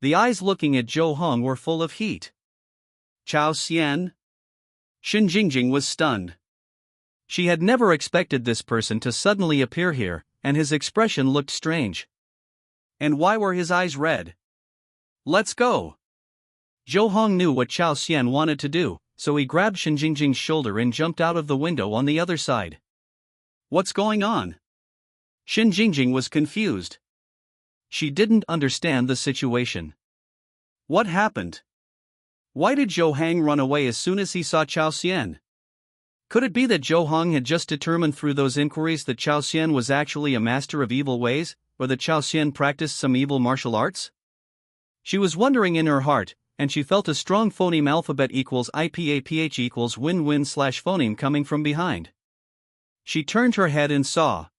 S1: The eyes looking at Zhou Hong were full of heat. Chao Xian? Shen Jingjing was stunned. She had never expected this person to suddenly appear here, and his expression looked strange. And why were his eyes red? Let's go! Zhou Hong knew what Chao Xian wanted to do, so he grabbed Shen Jingjing's shoulder and jumped out of the window on the other side. What's going on? Shen Jingjing was confused. She didn't understand the situation. What happened? Why did Zhou Hang run away as soon as he saw Chao Xian? Could it be that Zhou Hong had just determined through those inquiries that Chao Xian was actually a master of evil ways, or that Chao Xian practiced some evil martial arts? She was wondering in her heart, and she felt a strong phoneme alphabet equals IPAPH equals win-win slash phoneme coming from behind. She turned her head and saw.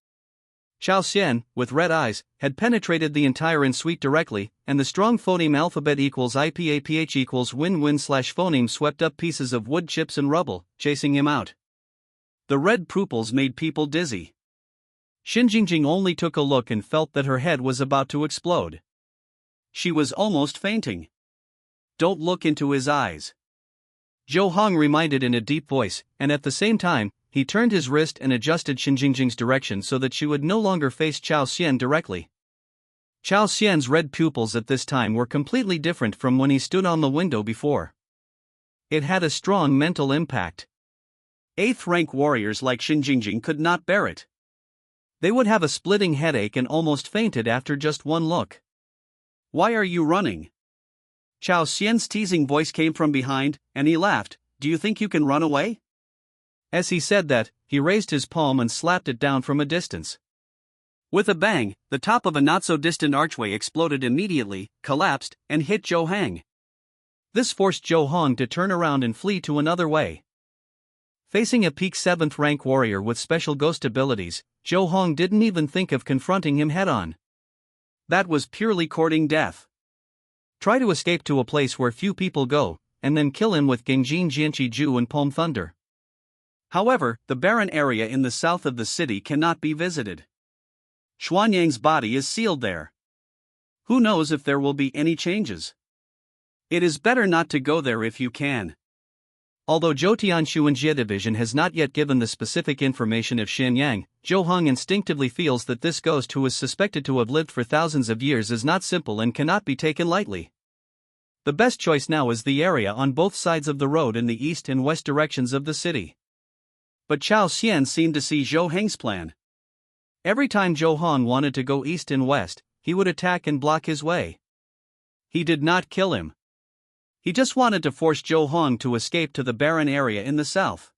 S1: Chao Xian, with red eyes, had penetrated the entire in-suite directly, and the strong phoneme alphabet equals IPAPH equals win-win slash phoneme swept up pieces of wood chips and rubble, chasing him out. The red pupils made people dizzy. Shen Jingjing only took a look and felt that her head was about to explode. She was almost fainting. Don't look into his eyes. Zhou Hong reminded in a deep voice, and at the same time, he turned his wrist and adjusted Shen Jingjing's direction so that she would no longer face Chao Xian directly. Chao Xian's red pupils at this time were completely different from when he stood on the window before. It had a strong mental impact. 8th rank warriors like Shen Jingjing could not bear it. They would have a splitting headache and almost fainted after just one look. Why are you running? Chao Xian's teasing voice came from behind, and he laughed. Do you think you can run away? As he said that, he raised his palm and slapped it down from a distance. With a bang, the top of a not-so-distant archway exploded immediately, collapsed, and hit Zhou Hang. This forced Zhou Hong to turn around and flee to another way. Facing a peak 7th rank warrior with special ghost abilities, Zhou Hong didn't even think of confronting him head-on. That was purely courting death. Try to escape to a place where few people go, and then kill him with Gengjin Jianqi Ju and Palm Thunder. However, the barren area in the south of the city cannot be visited. Xuanyang's body is sealed there. Who knows if there will be any changes? It is better not to go there if you can. Although Zhoutian Xuanjie Division has not yet given the specific information of Xianyang, Zhou Hong instinctively feels that this ghost who is suspected to have lived for thousands of years is not simple and cannot be taken lightly. The best choice now is the area on both sides of the road in the east and west directions of the city. But Chao Xian seemed to see Zhou Heng's plan. Every time Zhou Hong wanted to go east and west, he would attack and block his way. He did not kill him. He just wanted to force Zhou Hong to escape to the barren area in the south.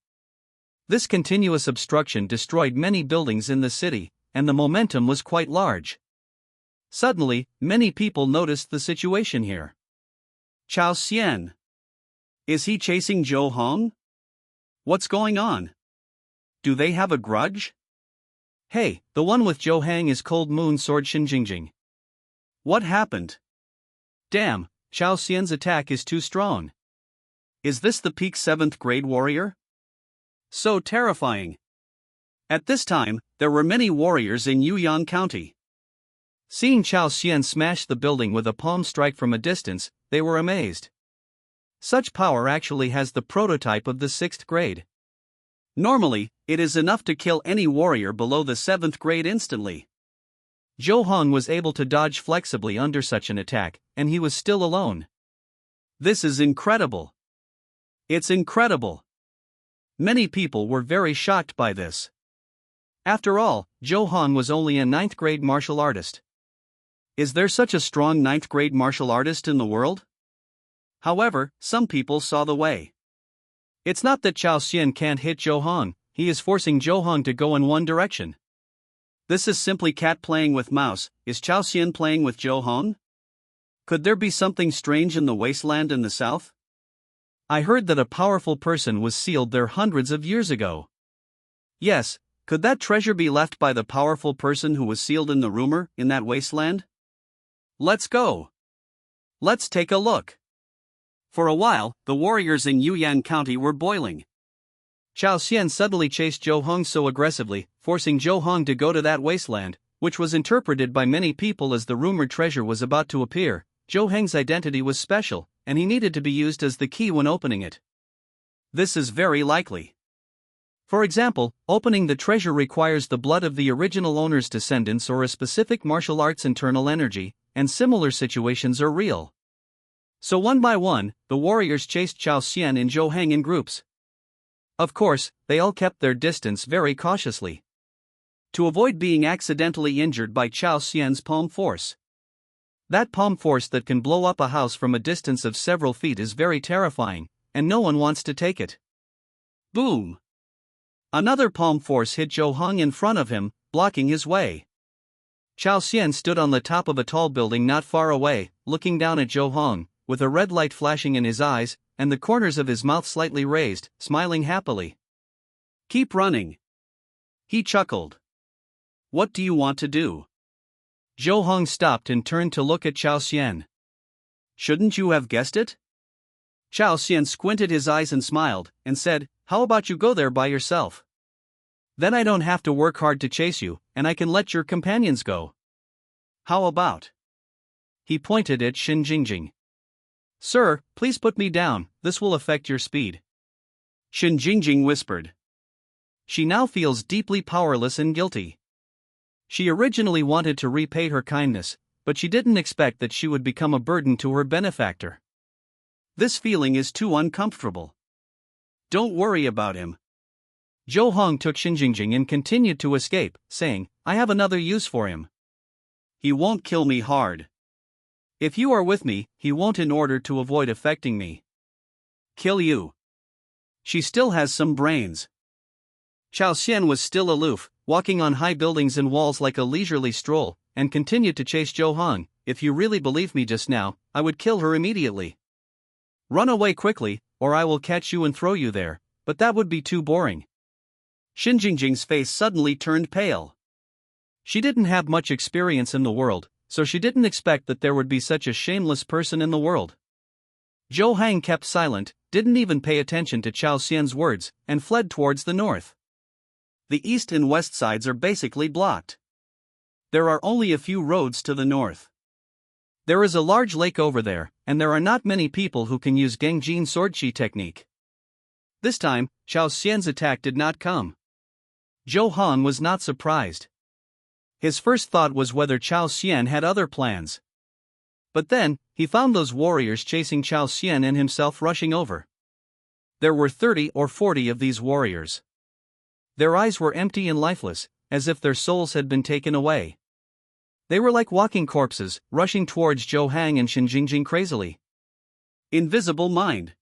S1: This continuous obstruction destroyed many buildings in the city, and the momentum was quite large. Suddenly, many people noticed the situation here. Chao Xian. Is he chasing Zhou Hong? What's going on? Do they have a grudge? Hey, the one with Zhou Hang is Cold Moon Sword Shen Jingjing. What happened? Damn, Chao Xian's attack is too strong. Is this the peak 7th grade warrior? So terrifying. At this time, there were many warriors in Yuyang County. Seeing Chao Xian smash the building with a palm strike from a distance, they were amazed. Such power actually has the prototype of the 6th grade. Normally, it is enough to kill any warrior below the 7th grade instantly. Zhou Hong was able to dodge flexibly under such an attack, and he was still alone. This is incredible. It's incredible. Many people were very shocked by this. After all, Zhou Hong was only a 9th grade martial artist. Is there such a strong 9th grade martial artist in the world? However, some people saw the way. It's not that Chao Xian can't hit Zhou Hong, he is forcing Zhou Hong to go in one direction. This is simply cat playing with mouse. Is Chao Xian playing with Zhou Hong? Could there be something strange in the wasteland in the south? I heard that a powerful person was sealed there hundreds of years ago. Yes, could that treasure be left by the powerful person who was sealed in the rumor in that wasteland? Let's go. Let's take a look. For a while, the warriors in Yuyang County were boiling. Chao Xian suddenly chased Zhou Hong so aggressively, forcing Zhou Hong to go to that wasteland, which was interpreted by many people as the rumored treasure was about to appear. Zhou Heng's identity was special, and he needed to be used as the key when opening it. This is very likely. For example, opening the treasure requires the blood of the original owner's descendants or a specific martial art's internal energy, and similar situations are real. So one by one, the warriors chased Chao Xian and Zhou Heng in groups. Of course, they all kept their distance very cautiously, to avoid being accidentally injured by Chao Xian's palm force. That palm force that can blow up a house from a distance of several feet is very terrifying, and no one wants to take it. Boom! Another palm force hit Zhou Heng in front of him, blocking his way. Chao Xian stood on the top of a tall building not far away, looking down at Zhou Heng, with a red light flashing in his eyes, and the corners of his mouth slightly raised, smiling happily. "Keep running," he chuckled. "What do you want to do?" Zhou Heng stopped and turned to look at Chao Xian. "Shouldn't you have guessed it?" Chao Xian squinted his eyes and smiled, and said, "How about you go there by yourself? Then I don't have to work hard to chase you, and I can let your companions go." "How about?" He pointed at Xin Jingjing. "Sir, please put me down, this will affect your speed," Xin Jingjing whispered. She now feels deeply powerless and guilty. She originally wanted to repay her kindness, but she didn't expect that she would become a burden to her benefactor. This feeling is too uncomfortable. "Don't worry about him." Zhou Heng took Xin Jingjing and continued to escape, saying, "I have another use for him. He won't kill me hard. If you are with me, he won't in order to avoid affecting me." "Kill you?" She still has some brains. Chao Xian was still aloof, walking on high buildings and walls like a leisurely stroll, and continued to chase Zhou Heng. "If you really believe me just now, I would kill her immediately. Run away quickly, or I will catch you and throw you there, but that would be too boring." Xin Jingjing's face suddenly turned pale. She didn't have much experience in the world, so she didn't expect that there would be such a shameless person in the world. Zhou Heng kept silent, didn't even pay attention to Chao Xian's words, and fled towards the north. The east and west sides are basically blocked. There are only a few roads to the north. There is a large lake over there, and there are not many people who can use Gengjin Swordchi technique. This time, Chao Xian's attack did not come. Zhou Heng was not surprised. His first thought was whether Chao Xian had other plans. But then, he found those warriors chasing Chao Xian and himself rushing over. There were 30 or 40 of these warriors. Their eyes were empty and lifeless, as if their souls had been taken away. They were like walking corpses, rushing towards Zhou Heng and Xin Jingjing crazily. Invisible mind.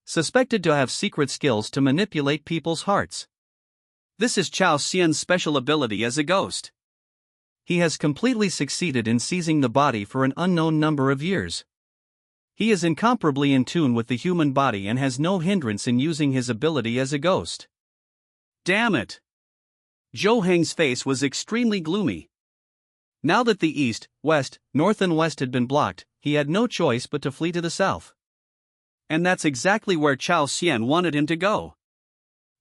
S1: Suspected to have secret skills to manipulate people's hearts. This is Chao Xian's special ability as a ghost. He has completely succeeded in seizing the body for an unknown number of years. He is incomparably in tune with the human body and has no hindrance in using his ability as a ghost. Damn it! Zhou Heng's face was extremely gloomy. Now that the east, west, north and west had been blocked, he had no choice but to flee to the south. And that's exactly where Chao Xian wanted him to go.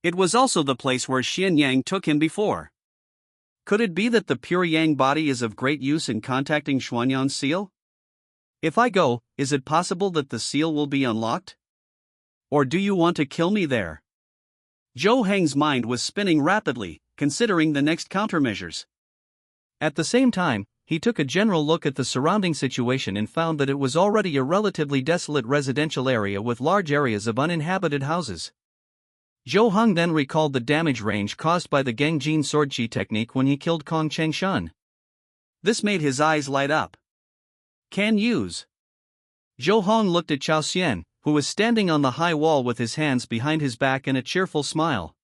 S1: It was also the place where Xian Yang took him before. Could it be that the pure Yang body is of great use in contacting Xuanyan's seal? If I go, is it possible that the seal will be unlocked? Or do you want to kill me there? Zhou Heng's mind was spinning rapidly, considering the next countermeasures. At the same time, he took a general look at the surrounding situation and found that it was already a relatively desolate residential area with large areas of uninhabited houses. Zhou Heng then recalled the damage range caused by the Gengjin Swordchi technique when he killed Kong Chengshan. This made his eyes light up. Can use. Zhou Heng looked at Chao Xian, who was standing on the high wall with his hands behind his back and a cheerful smile.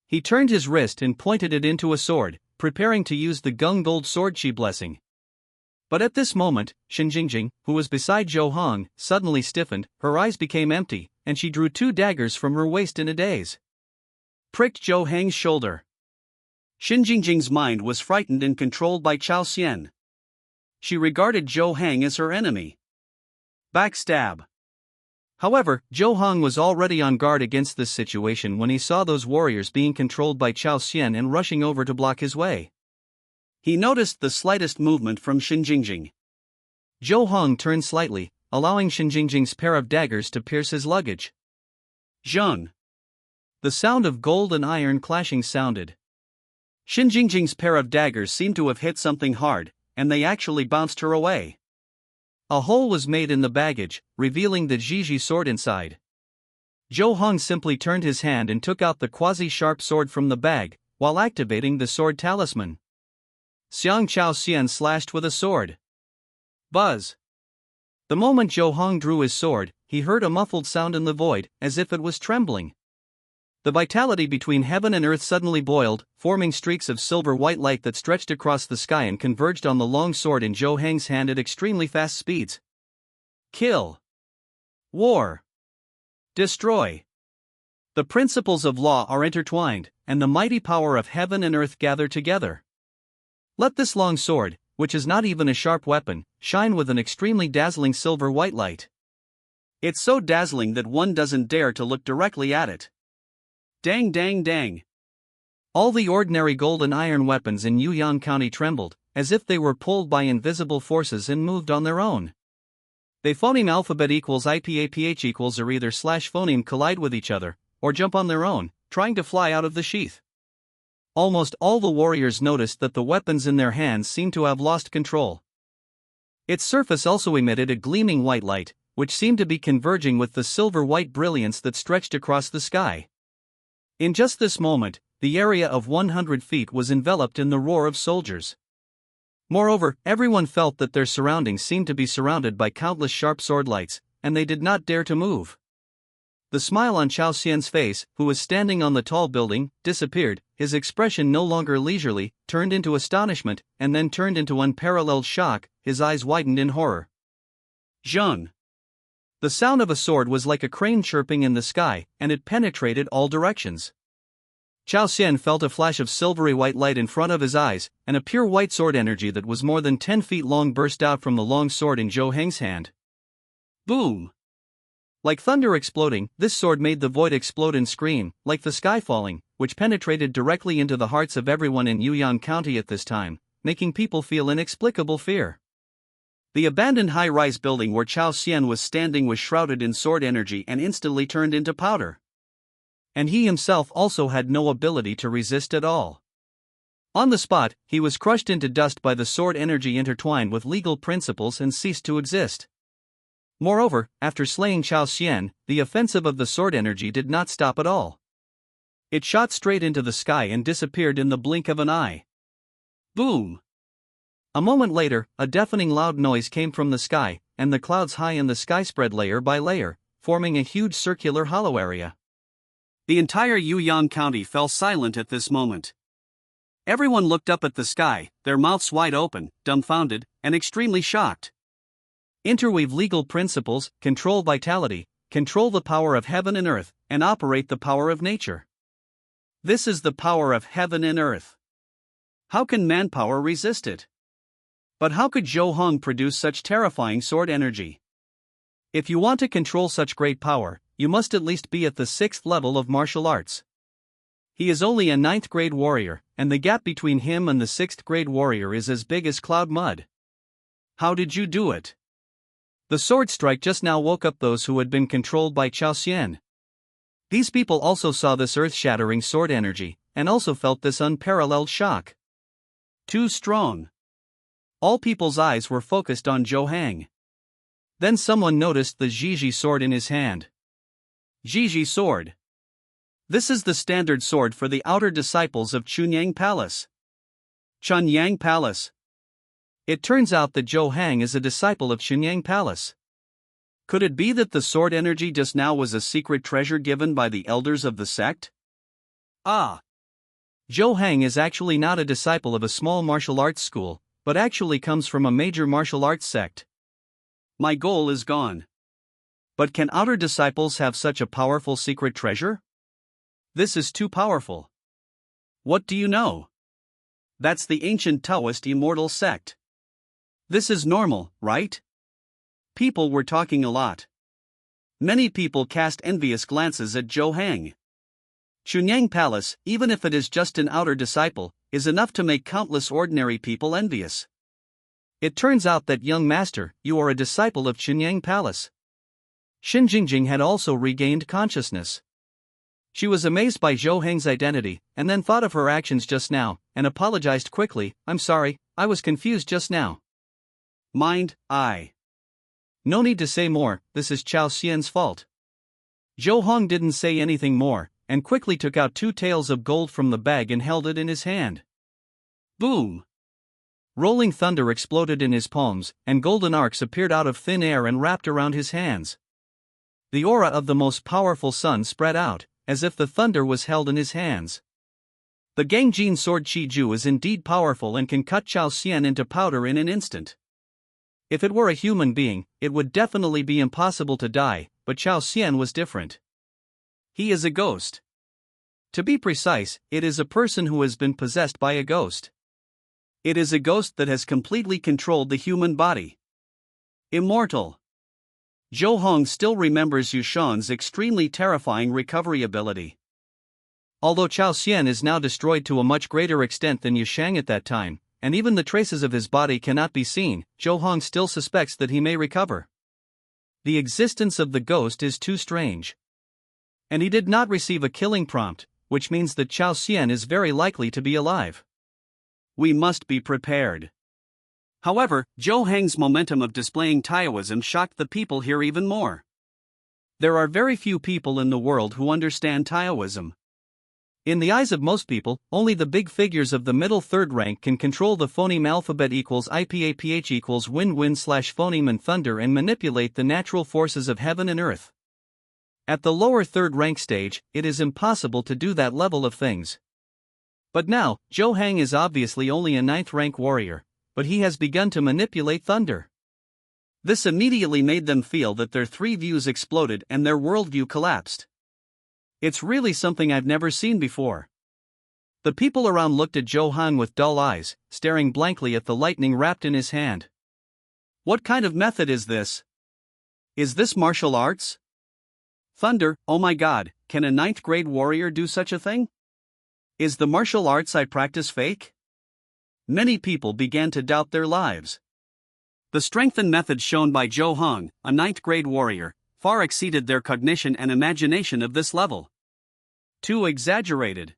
S1: He turned his wrist and pointed it into a sword, preparing to use the Gung Gold Swordchi blessing. But at this moment, Xin Jingjing, who was beside Zhou Heng, suddenly stiffened, her eyes became empty, and she drew 2 daggers from her waist in a daze. Pricked Zhou Heng's shoulder. Xin Jingjing's mind was frightened and controlled by Chao Xian. She regarded Zhou Heng as her enemy. Backstab. However, Zhou Heng was already on guard against this situation when he saw those warriors being controlled by Chao Xian and rushing over to block his way. He noticed the slightest movement from Xin Jingjing. Zhou Heng turned slightly, allowing Xin Jingjing's pair of daggers to pierce his luggage. Zheng. The sound of gold and iron clashing sounded. Xinjingjing's pair of daggers seemed to have hit something hard, and they actually bounced her away. A hole was made in the baggage, revealing the Jiji sword inside. Zhou Hong simply turned his hand and took out the quasi-sharp sword from the bag, while activating the sword talisman. Xiang Chao Xian slashed with a sword. Buzz! The moment Zhou Hong drew his sword, he heard a muffled sound in the void, as if it was trembling. The vitality between heaven and earth suddenly boiled, forming streaks of silver-white light that stretched across the sky and converged on the long sword in Zhou Heng's hand at extremely fast speeds. Kill. War. Destroy. The principles of law are intertwined, and the mighty power of heaven and earth gather together. Let this long sword, which is not even a sharp weapon, shine with an extremely dazzling silver-white light. It's so dazzling that one doesn't dare to look directly at it. Dang dang dang. All the ordinary gold and iron weapons in Yuyang County trembled, as if they were pulled by invisible forces and moved on their own. They phoneme alphabet equals IPAPH equals or either slash phoneme collide with each other, or jump on their own, trying to fly out of the sheath. Almost all the warriors noticed that the weapons in their hands seemed to have lost control. Its surface also emitted a gleaming white light, which seemed to be converging with the silver-white brilliance that stretched across the sky. In just this moment, the area of 100 feet was enveloped in the roar of soldiers. Moreover, everyone felt that their surroundings seemed to be surrounded by countless sharp sword lights, and they did not dare to move. The smile on Chao Xian's face, who was standing on the tall building, disappeared, his expression no longer leisurely, turned into astonishment, and then turned into unparalleled shock, his eyes widened in horror. Zheng. The sound of a sword was like a crane chirping in the sky, and it penetrated all directions. Chao Xian felt a flash of silvery white light in front of his eyes, and a pure white sword energy that was more than 10 feet long burst out from the long sword in Zhou Heng's hand. Boom! Like thunder exploding, this sword made the void explode and scream, like the sky falling, which penetrated directly into the hearts of everyone in Yuyang County at this time, making people feel inexplicable fear. The abandoned high-rise building where Chao Xian was standing was shrouded in sword energy and instantly turned into powder. And he himself also had no ability to resist at all. On the spot, he was crushed into dust by the sword energy intertwined with legal principles and ceased to exist. Moreover, after slaying Chao Xian, the offensive of the sword energy did not stop at all. It shot straight into the sky and disappeared in the blink of an eye. Boom! A moment later, a deafening loud noise came from the sky, and the clouds high in the sky spread layer by layer, forming a huge circular hollow area. The entire Yuyang County fell silent at this moment. Everyone looked up at the sky, their mouths wide open, dumbfounded, and extremely shocked. Interweave legal principles, control vitality, control the power of heaven and earth, and operate the power of nature. This is the power of heaven and earth. How can manpower resist it? But how could Zhou Hong produce such terrifying sword energy? If you want to control such great power, you must at least be at the 6th level of martial arts. He is only a 9th grade warrior, and the gap between him and the 6th grade warrior is as big as cloud mud. How did you do it? The sword strike just now woke up those who had been controlled by Chao Xian. These people also saw this earth-shattering sword energy, and also felt this unparalleled shock. Too strong. All people's eyes were focused on Zhou Heng. Then someone noticed the Jiji sword in his hand. Jiji sword. This is the standard sword for the outer disciples of Chunyang Palace. Chunyang Palace. It turns out that Zhou Heng is a disciple of Chunyang Palace. Could it be that the sword energy just now was a secret treasure given by the elders of the sect? Ah! Zhou Heng is actually not a disciple of a small martial arts school, but actually comes from a major martial arts sect. My goal is gone. But can outer disciples have such a powerful secret treasure? This is too powerful. What do you know? That's the ancient Taoist immortal sect. This is normal, right? People were talking a lot. Many people cast envious glances at Zhou Heng. Chunyang Palace, even if it is just an outer disciple, is enough to make countless ordinary people envious. It turns out that, young master, you are a disciple of Chunyang Palace. Xinjingjing had also regained consciousness. She was amazed by Zhou Heng's identity, and then thought of her actions just now, and apologized quickly. "I'm sorry, I was confused just now." "Mind, No need to say more, this is Chao Xian's fault." Zhou Hong didn't say anything more, and quickly took out 2 taels of gold from the bag and held it in his hand. Boom! Rolling thunder exploded in his palms, and golden arcs appeared out of thin air and wrapped around his hands. The aura of the most powerful sun spread out, as if the thunder was held in his hands. The Gangjin sword Qi Ju is indeed powerful and can cut Chao Xian into powder in an instant. If it were a human being, it would definitely be impossible to die, but Chao Xian was different. He is a ghost. To be precise, it is a person who has been possessed by a ghost. It is a ghost that has completely controlled the human body. Immortal. Zhou Hong still remembers Yu Shan's extremely terrifying recovery ability. Although Chao Xian is now destroyed to a much greater extent than Yu Shang at that time, and even the traces of his body cannot be seen, Zhou Hong still suspects that he may recover. The existence of the ghost is too strange. And he did not receive a killing prompt, which means that Chao Xian is very likely to be alive. We must be prepared. However, Zhou Heng's momentum of displaying Taoism shocked the people here even more. There are very few people in the world who understand Taoism. In the eyes of most people, only the big figures of the middle third rank can control the phoneme alphabet equals IPAPH equals wind/phoneme and thunder and manipulate the natural forces of heaven and earth. At the lower third rank stage, it is impossible to do that level of things. But now, Zhou Heng is obviously only a 9th rank warrior, but he has begun to manipulate thunder. This immediately made them feel that their 3 views exploded and their worldview collapsed. It's really something I've never seen before. The people around looked at Zhou Heng with dull eyes, staring blankly at the lightning wrapped in his hand. What kind of method is this? Is this martial arts? Thunder, oh my god, can a 9th grade warrior do such a thing? Is the martial arts I practice fake? Many people began to doubt their lives. The strength and method shown by Zhou Heng, a 9th grade warrior, far exceeded their cognition and imagination of this level. Too exaggerated.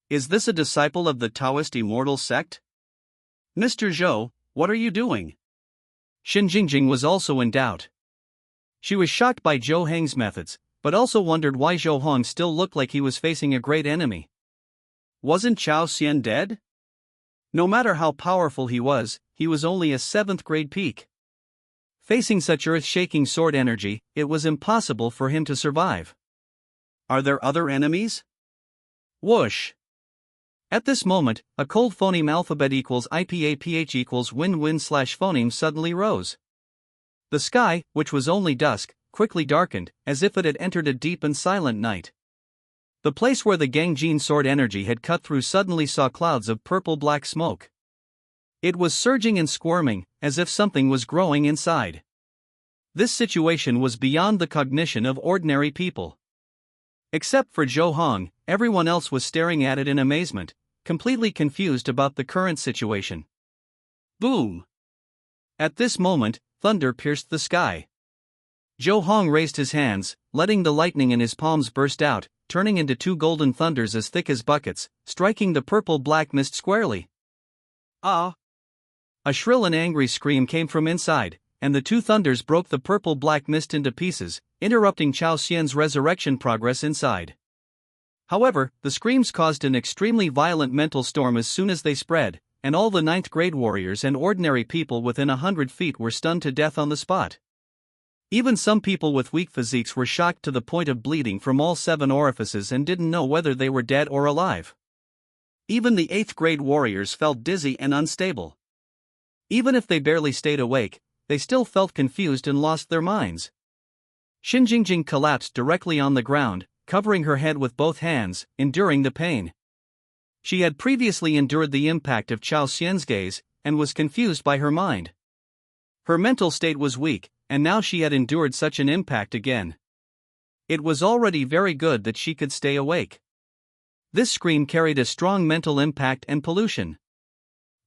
S1: Is this a disciple of the Taoist immortal sect? Mr. Zhou, what are you doing? Xin Jingjing was also in doubt. She was shocked by Zhou Heng's methods, but also wondered why Zhou Hong still looked like he was facing a great enemy. Wasn't Chao Xian dead? No matter how powerful he was only a 7th grade peak. Facing such earth-shaking sword energy, it was impossible for him to survive. Are there other enemies? Whoosh! At this moment, a cold phoneme alphabet equals IPAPH equals wind/phoneme suddenly rose. The sky, which was only dusk, quickly darkened, as if it had entered a deep and silent night. The place where the Gangjin sword energy had cut through suddenly saw clouds of purple-black smoke. It was surging and squirming, as if something was growing inside. This situation was beyond the cognition of ordinary people. Except for Zhou Hong, everyone else was staring at it in amazement, completely confused about the current situation. Boom! At this moment, thunder pierced the sky. Zhou Hong raised his hands, letting the lightning in his palms burst out, turning into 2 golden thunders as thick as buckets, striking the purple-black mist squarely. Ah! A shrill and angry scream came from inside, and the 2 thunders broke the purple-black mist into pieces, interrupting Chao Xian's resurrection progress inside. However, the screams caused an extremely violent mental storm as soon as they spread, and all the 9th grade warriors and ordinary people within 100 feet were stunned to death on the spot. Even some people with weak physiques were shocked to the point of bleeding from all 7 orifices and didn't know whether they were dead or alive. Even the 8th grade warriors felt dizzy and unstable. Even if they barely stayed awake, they still felt confused and lost their minds. Xin Jingjing collapsed directly on the ground, covering her head with both hands, enduring the pain. She had previously endured the impact of Chao Xian's gaze, and was confused by her mind. Her mental state was weak, and now she had endured such an impact again. It was already very good that she could stay awake. This scream carried a strong mental impact and pollution.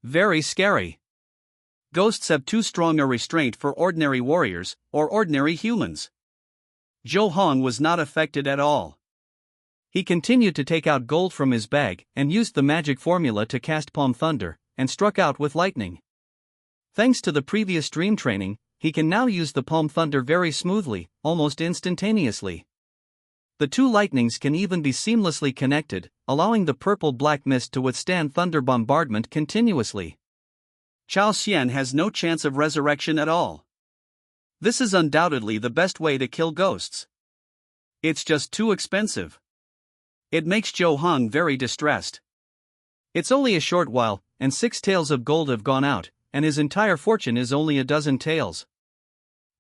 S1: Very scary. Ghosts have too strong a restraint for ordinary warriors, or ordinary humans. Zhou Hong was not affected at all. He continued to take out gold from his bag and used the magic formula to cast Palm Thunder, and struck out with lightning. Thanks to the previous dream training, he can now use the Palm Thunder very smoothly, almost instantaneously. The two lightnings can even be seamlessly connected, allowing the purple-black mist to withstand thunder bombardment continuously. Chao Xian has no chance of resurrection at all. This is undoubtedly the best way to kill ghosts. It's just too expensive. It makes Zhou Hong very distressed. It's only a short while, and 6 taels of gold have gone out, and his entire fortune is only a dozen taels.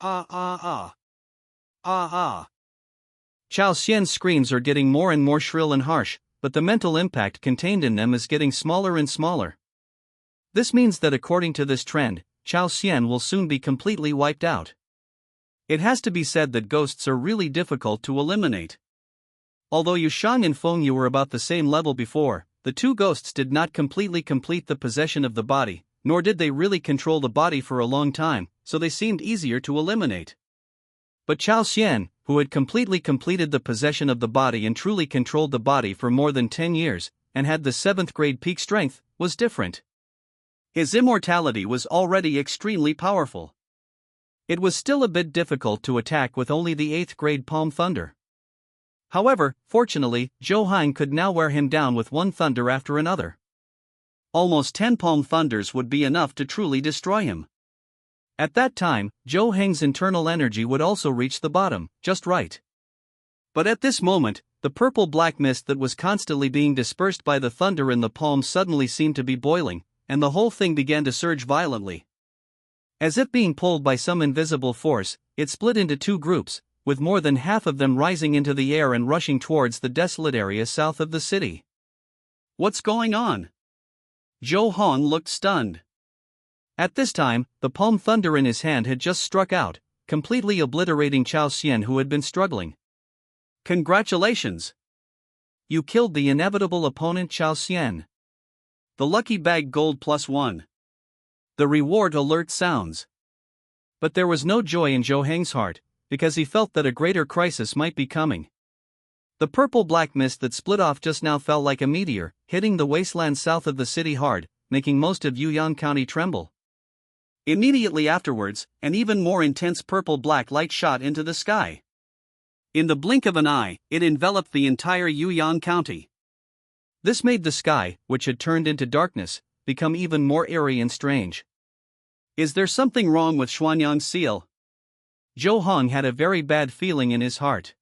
S1: Ah. Chao Xian's screams are getting more and more shrill and harsh, but the mental impact contained in them is getting smaller and smaller. This means that according to this trend, Chao Xian will soon be completely wiped out. It has to be said that ghosts are really difficult to eliminate. Although Yu Shang and Feng Yu were about the same level before, the two ghosts did not completely complete the possession of the body, nor did they really control the body for a long time, so they seemed easier to eliminate. But Chao Xian, who had completely completed the possession of the body and truly controlled the body for more than 10 years, and had the 7th grade peak strength, was different. His immortality was already extremely powerful. It was still a bit difficult to attack with only the 8th grade Palm Thunder. However, fortunately, Zhou Hong could now wear him down with one thunder after another. Almost 10 Palm Thunders would be enough to truly destroy him. At that time, Zhou Hong's internal energy would also reach the bottom, just right. But at this moment, the purple-black mist that was constantly being dispersed by the thunder in the palm suddenly seemed to be boiling, and the whole thing began to surge violently. As if being pulled by some invisible force, it split into 2 groups, with more than half of them rising into the air and rushing towards the desolate area south of the city. What's going on? Zhou Hong looked stunned. At this time, the Palm Thunder in his hand had just struck out, completely obliterating Chao Xian, who had been struggling. Congratulations! You killed the inevitable opponent Chao Xian. The lucky bag gold +1. The reward alert sounds. But there was no joy in Zhou Hong's heart, because he felt that a greater crisis might be coming. The purple-black mist that split off just now fell like a meteor, hitting the wasteland south of the city hard, making most of Yuyang County tremble. Immediately afterwards, an even more intense purple-black light shot into the sky. In the blink of an eye, it enveloped the entire Yuyang County. This made the sky, which had turned into darkness, become even more eerie and strange. Is there something wrong with Xuanyang's seal? Zhou Hong had a very bad feeling in his heart.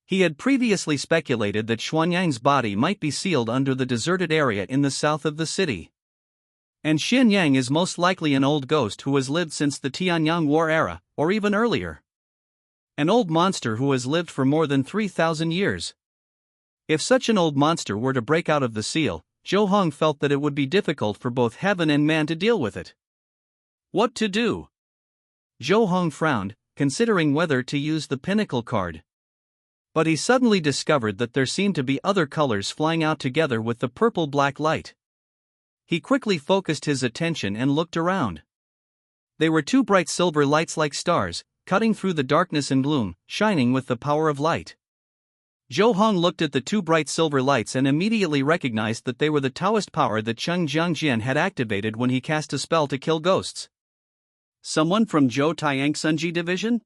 S1: He had previously speculated that Xuanyang's body might be sealed under the deserted area in the south of the city. And Xianyang is most likely an old ghost who has lived since the Tianyang War era, or even earlier. An old monster who has lived for more than 3,000 years. If such an old monster were to break out of the seal, Zhou Hong felt that it would be difficult for both heaven and man to deal with it. What to do? Zhou Hong frowned, considering whether to use the pinnacle card. But he suddenly discovered that there seemed to be other colors flying out together with the purple-black light. He quickly focused his attention and looked around. They were 2 bright silver lights like stars, cutting through the darkness and gloom, shining with the power of light. Zhou Hong looked at the 2 bright silver lights and immediately recognized that they were the Taoist power that Cheng Jiangjian had activated when he cast a spell to kill ghosts. Someone from Zhou Taiyang Sunji Division?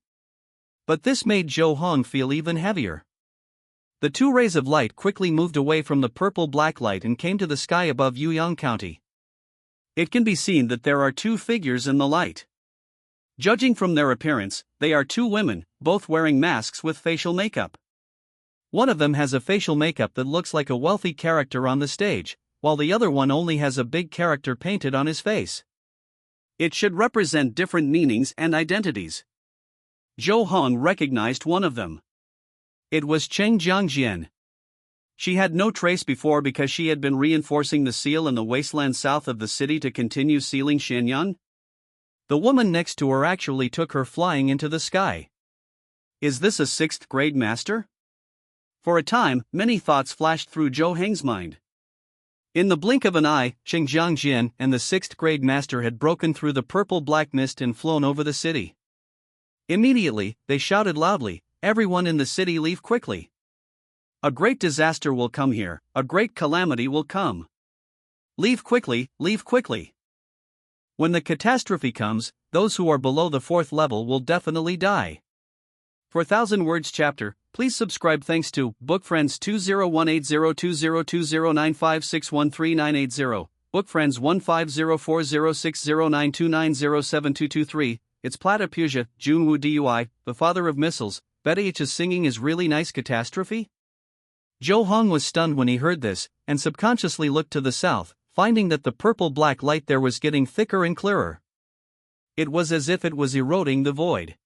S1: But this made Zhou Hong feel even heavier. The 2 rays of light quickly moved away from the purple-black light and came to the sky above Yuyang County. It can be seen that there are 2 figures in the light. Judging from their appearance, they are 2 women, both wearing masks with facial makeup. One of them has a facial makeup that looks like a wealthy character on the stage, while the other one only has a big character painted on his face. It should represent different meanings and identities. Zhou Hong recognized one of them. It was Cheng Jiangjian. She had no trace before because she had been reinforcing the seal in the wasteland south of the city to continue sealing Shenyang. The woman next to her actually took her flying into the sky. Is this a 6th grade master? For a time, many thoughts flashed through Zhou Hong's mind. In the blink of an eye, Cheng Jiangjian and the 6th grade master had broken through the purple-black mist and flown over the city. Immediately, they shouted loudly, "Everyone in the city leave quickly!" A great disaster will come here, a great calamity will come. Leave quickly, leave quickly. When the catastrophe comes, those who are below the 4th level will definitely die. For 1000 words chapter, please subscribe. Thanks to BookFriends 20180202095613980, BookFriends 1504060929072223. It's Platypusha, Junwoo Dui, the father of missiles. Betty's singing is really nice. Catastrophe? Jo Hong was stunned when he heard this, and subconsciously looked to the south, finding that the purple-black light there was getting thicker and clearer. It was as if it was eroding the void.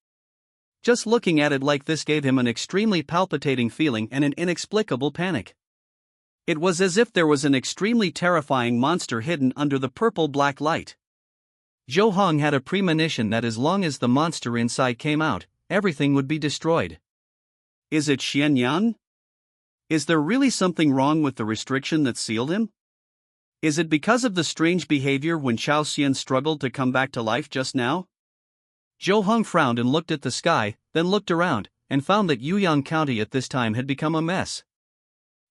S1: Just looking at it like this gave him an extremely palpitating feeling and an inexplicable panic. It was as if there was an extremely terrifying monster hidden under the purple-black light. Jo Hong had a premonition that as long as the monster inside came out, everything would be destroyed. Is it Xianyan? Is there really something wrong with the restriction that sealed him? Is it because of the strange behavior when Chao Xian struggled to come back to life just now? Jo Hong frowned and looked at the sky, then looked around, and found that Yuyang County at this time had become a mess.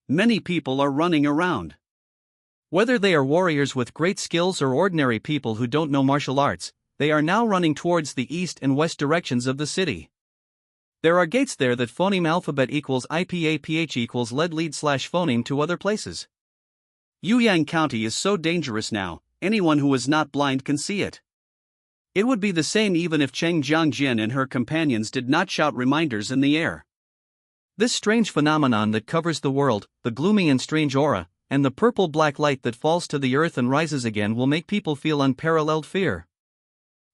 S1: Many people are running around. Whether they are warriors with great skills or ordinary people who don't know martial arts, they are now running towards the east and west directions of the city. There are gates there that phoneme alphabet equals IPAPH equals lead/phoneme to other places. Yuyang County is so dangerous now, anyone who is not blind can see it. It would be the same even if Cheng Jiangjin and her companions did not shout reminders in the air. This strange phenomenon that covers the world, the gloomy and strange aura, and the purple-black light that falls to the earth and rises again will make people feel unparalleled fear.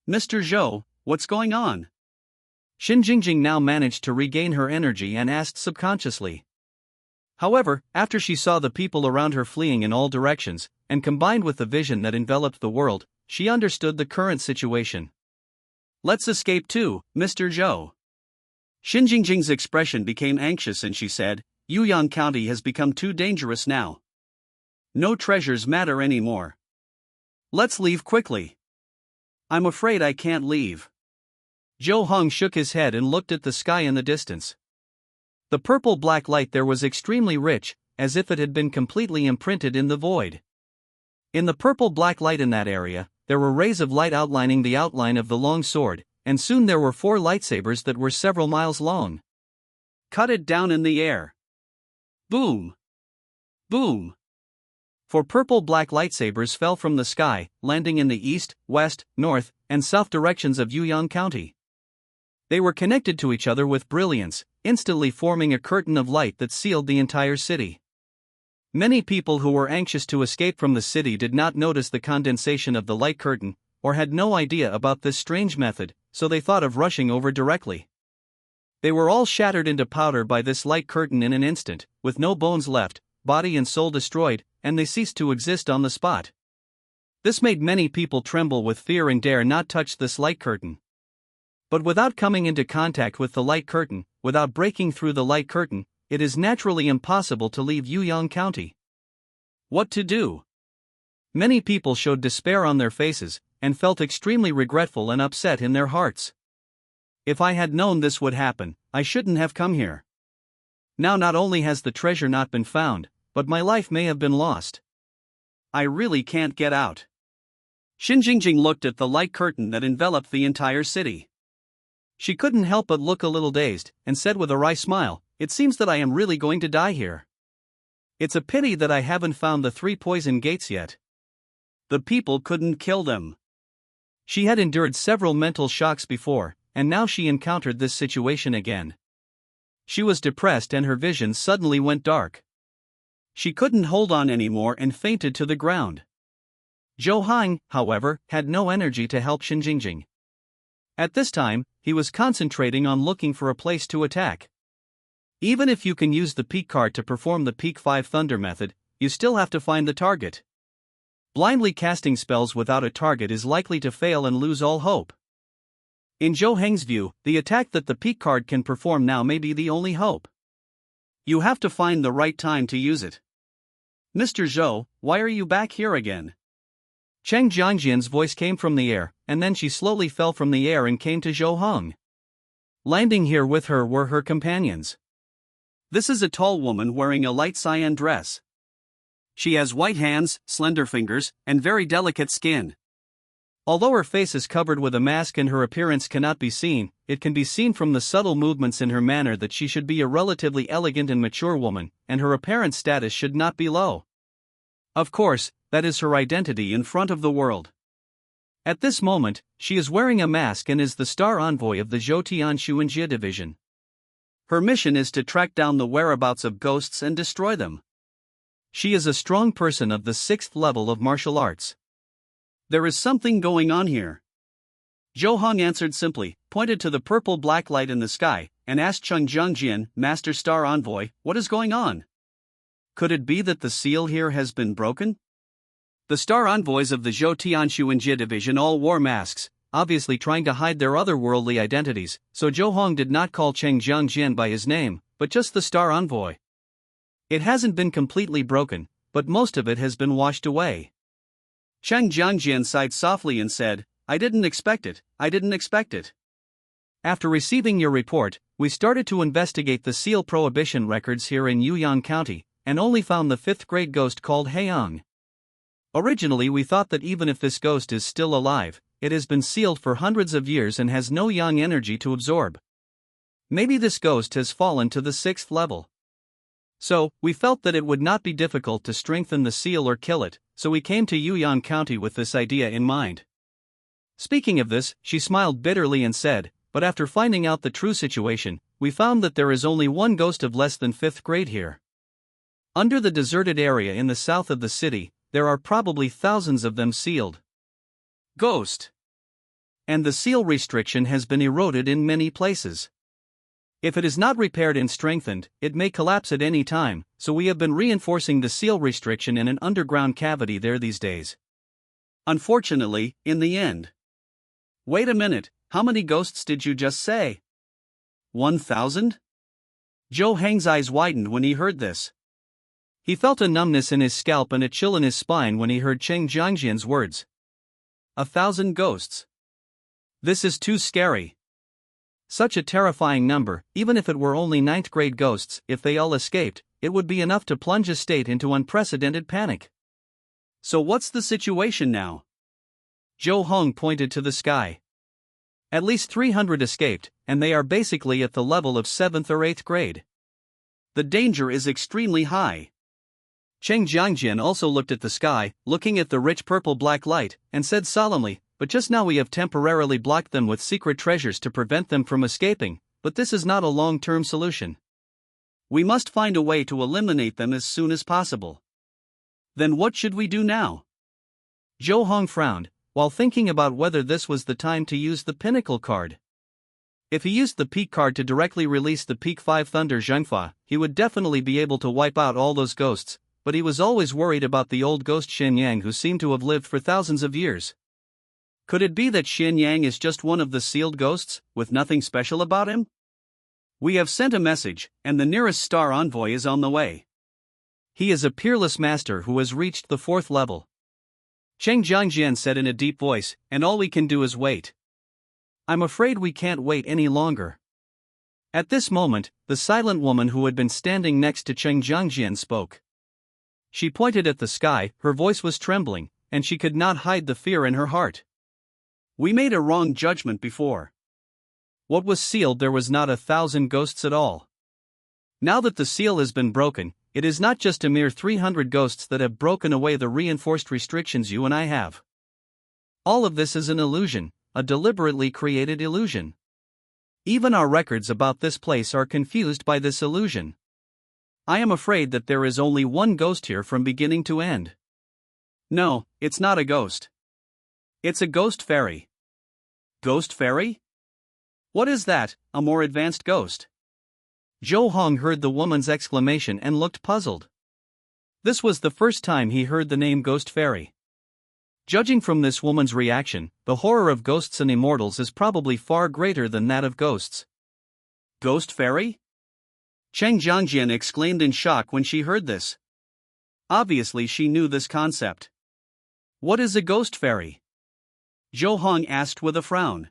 S1: Mr. Zhou, what's going on? Xin Jingjing now managed to regain her energy and asked subconsciously. However, after she saw the people around her fleeing in all directions, and combined with the vision that enveloped the world, she understood the current situation. Let's escape too, Mr. Zhou. Xin Jingjing's expression became anxious and she said, Yuyang County has become too dangerous now. No treasures matter anymore. Let's leave quickly. I'm afraid I can't leave. Jo Hong shook his head and looked at the sky in the distance. The purple-black light there was extremely rich, as if it had been completely imprinted in the void. In the purple-black light in that area, there were rays of light outlining the outline of the long sword, and soon there were 4 lightsabers that were several miles long. Cut it down in the air. Boom! Boom! 4 purple-black lightsabers fell from the sky, landing in the east, west, north, and south directions of Yuyang County. They were connected to each other with brilliance, instantly forming a curtain of light that sealed the entire city. Many people who were anxious to escape from the city did not notice the condensation of the light curtain, or had no idea about this strange method, so they thought of rushing over directly. They were all shattered into powder by this light curtain in an instant, with no bones left, body and soul destroyed, and they ceased to exist on the spot. This made many people tremble with fear and dare not touch this light curtain. But without coming into contact with the light curtain, without breaking through the light curtain, it is naturally impossible to leave Yuyang County. What to do? Many people showed despair on their faces, and felt extremely regretful and upset in their hearts. If I had known this would happen, I shouldn't have come here. Now not only has the treasure not been found, but my life may have been lost. I really can't get out. Xin Jingjing looked at the light curtain that enveloped the entire city. She couldn't help but look a little dazed, and said with a wry smile, it seems that I am really going to die here. It's a pity that I haven't found the 3 poison gates yet. The people couldn't kill them. She had endured several mental shocks before, and now she encountered this situation again. She was depressed and her vision suddenly went dark. She couldn't hold on anymore and fainted to the ground. Zhou Hang, however, had no energy to help Xin Jingjing. At this time, he was concentrating on looking for a place to attack. Even if you can use the peak card to perform the peak 5 thunder method, you still have to find the target. Blindly casting spells without a target is likely to fail and lose all hope. In Zhou Heng's view, the attack that the peak card can perform now may be the only hope. You have to find the right time to use it. Mr. Zhou, why are you back here again? Cheng Jiangjin's voice came from the air, and then she slowly fell from the air and came to Zhou Heng. Landing here with her were her companions. This is a tall woman wearing a light cyan dress. She has white hands, slender fingers, and very delicate skin. Although her face is covered with a mask and her appearance cannot be seen, it can be seen from the subtle movements in her manner that she should be a relatively elegant and mature woman, and her apparent status should not be low. Of course, that is her identity in front of the world. At this moment, she is wearing a mask and is the star envoy of the Zhoutianshuanjia division. Her mission is to track down the whereabouts of ghosts and destroy them. She is a strong person of the 6th level of martial arts. There is something going on here. Zhou Hong answered simply, pointed to the purple-black light in the sky, and asked Cheng Jiangjian, Master Star Envoy, what is going on? Could it be that the seal here has been broken? The star envoys of the Zhoutianshuanjia division all wore masks, obviously trying to hide their otherworldly identities, so Zhou Hong did not call Cheng Jiangjian by his name, but just the star envoy. It hasn't been completely broken, but most of it has been washed away. Cheng Jiangjian sighed softly and said, I didn't expect it. After receiving your report, we started to investigate the seal prohibition records here in Yuyang County, and only found the 5th grade ghost called Heiyang. Originally we thought that even if this ghost is still alive, it has been sealed for hundreds of years and has no yang energy to absorb. Maybe this ghost has fallen to the 6th level. So, we felt that it would not be difficult to strengthen the seal or kill it, so we came to Yuyang County with this idea in mind. Speaking of this, she smiled bitterly and said, but after finding out the true situation, we found that there is only one ghost of less than 5th grade here. Under the deserted area in the south of the city, there are probably thousands of them sealed. Ghost. And the seal restriction has been eroded in many places. If it is not repaired and strengthened, it may collapse at any time, so we have been reinforcing the seal restriction in an underground cavity there these days. Unfortunately, in the end. Wait a minute, how many ghosts did you just say? 1,000? Zhou Hang's eyes widened when he heard this. He felt a numbness in his scalp and a chill in his spine when he heard Cheng Jiangjian's words. 1,000 ghosts. This is too scary. Such a terrifying number, even if it were only 9th grade ghosts, if they all escaped, it would be enough to plunge a state into unprecedented panic. So what's the situation now? Zhou Hong pointed to the sky. At least 300 escaped, and they are basically at the level of 7th or 8th grade. The danger is extremely high. Cheng Jiangjian also looked at the sky, looking at the rich purple-black light, and said solemnly, but just now we have temporarily blocked them with secret treasures to prevent them from escaping, but this is not a long-term solution. We must find a way to eliminate them as soon as possible. Then what should we do now? Zhou Hong frowned, while thinking about whether this was the time to use the Pinnacle card. If he used the Peak card to directly release the Peak 5 Thunder Zhengfa, he would definitely be able to wipe out all those ghosts, but he was always worried about the old ghost Xianyang who seemed to have lived for thousands of years. Could it be that Xianyang is just one of the sealed ghosts, with nothing special about him? We have sent a message, and the nearest star envoy is on the way. He is a peerless master who has reached the 4th level. Cheng Jiangjian said in a deep voice, and all we can do is wait. I'm afraid we can't wait any longer. At this moment, the silent woman who had been standing next to Cheng Jiangjian spoke. She pointed at the sky, her voice was trembling, and she could not hide the fear in her heart. We made a wrong judgment before. What was sealed there was not 1,000 ghosts at all. Now that the seal has been broken, it is not just a mere 300 ghosts that have broken away the reinforced restrictions you and I have. All of this is an illusion, a deliberately created illusion. Even our records about this place are confused by this illusion. I am afraid that there is only one ghost here from beginning to end. No, it's not a ghost. It's a ghost fairy. Ghost fairy? What is that, a more advanced ghost? Zhou Hong heard the woman's exclamation and looked puzzled. This was the first time he heard the name ghost fairy. Judging from this woman's reaction, the horror of ghosts and immortals is probably far greater than that of ghosts. Ghost fairy? Cheng Jiangjian exclaimed in shock when she heard this. Obviously she knew this concept. What is a ghost fairy? Zhou Hong asked with a frown.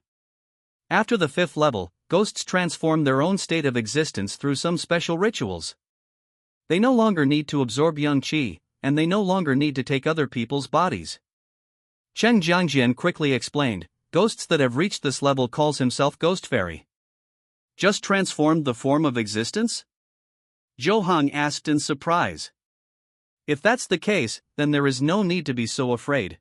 S1: After the 5th level, ghosts transform their own state of existence through some special rituals. They no longer need to absorb yang qi, and they no longer need to take other people's bodies. Cheng Jiangjian quickly explained, ghosts that have reached this level calls himself Ghost Fairy. Just transformed the form of existence? Zhou Hong asked in surprise. If that's the case, then there is no need to be so afraid.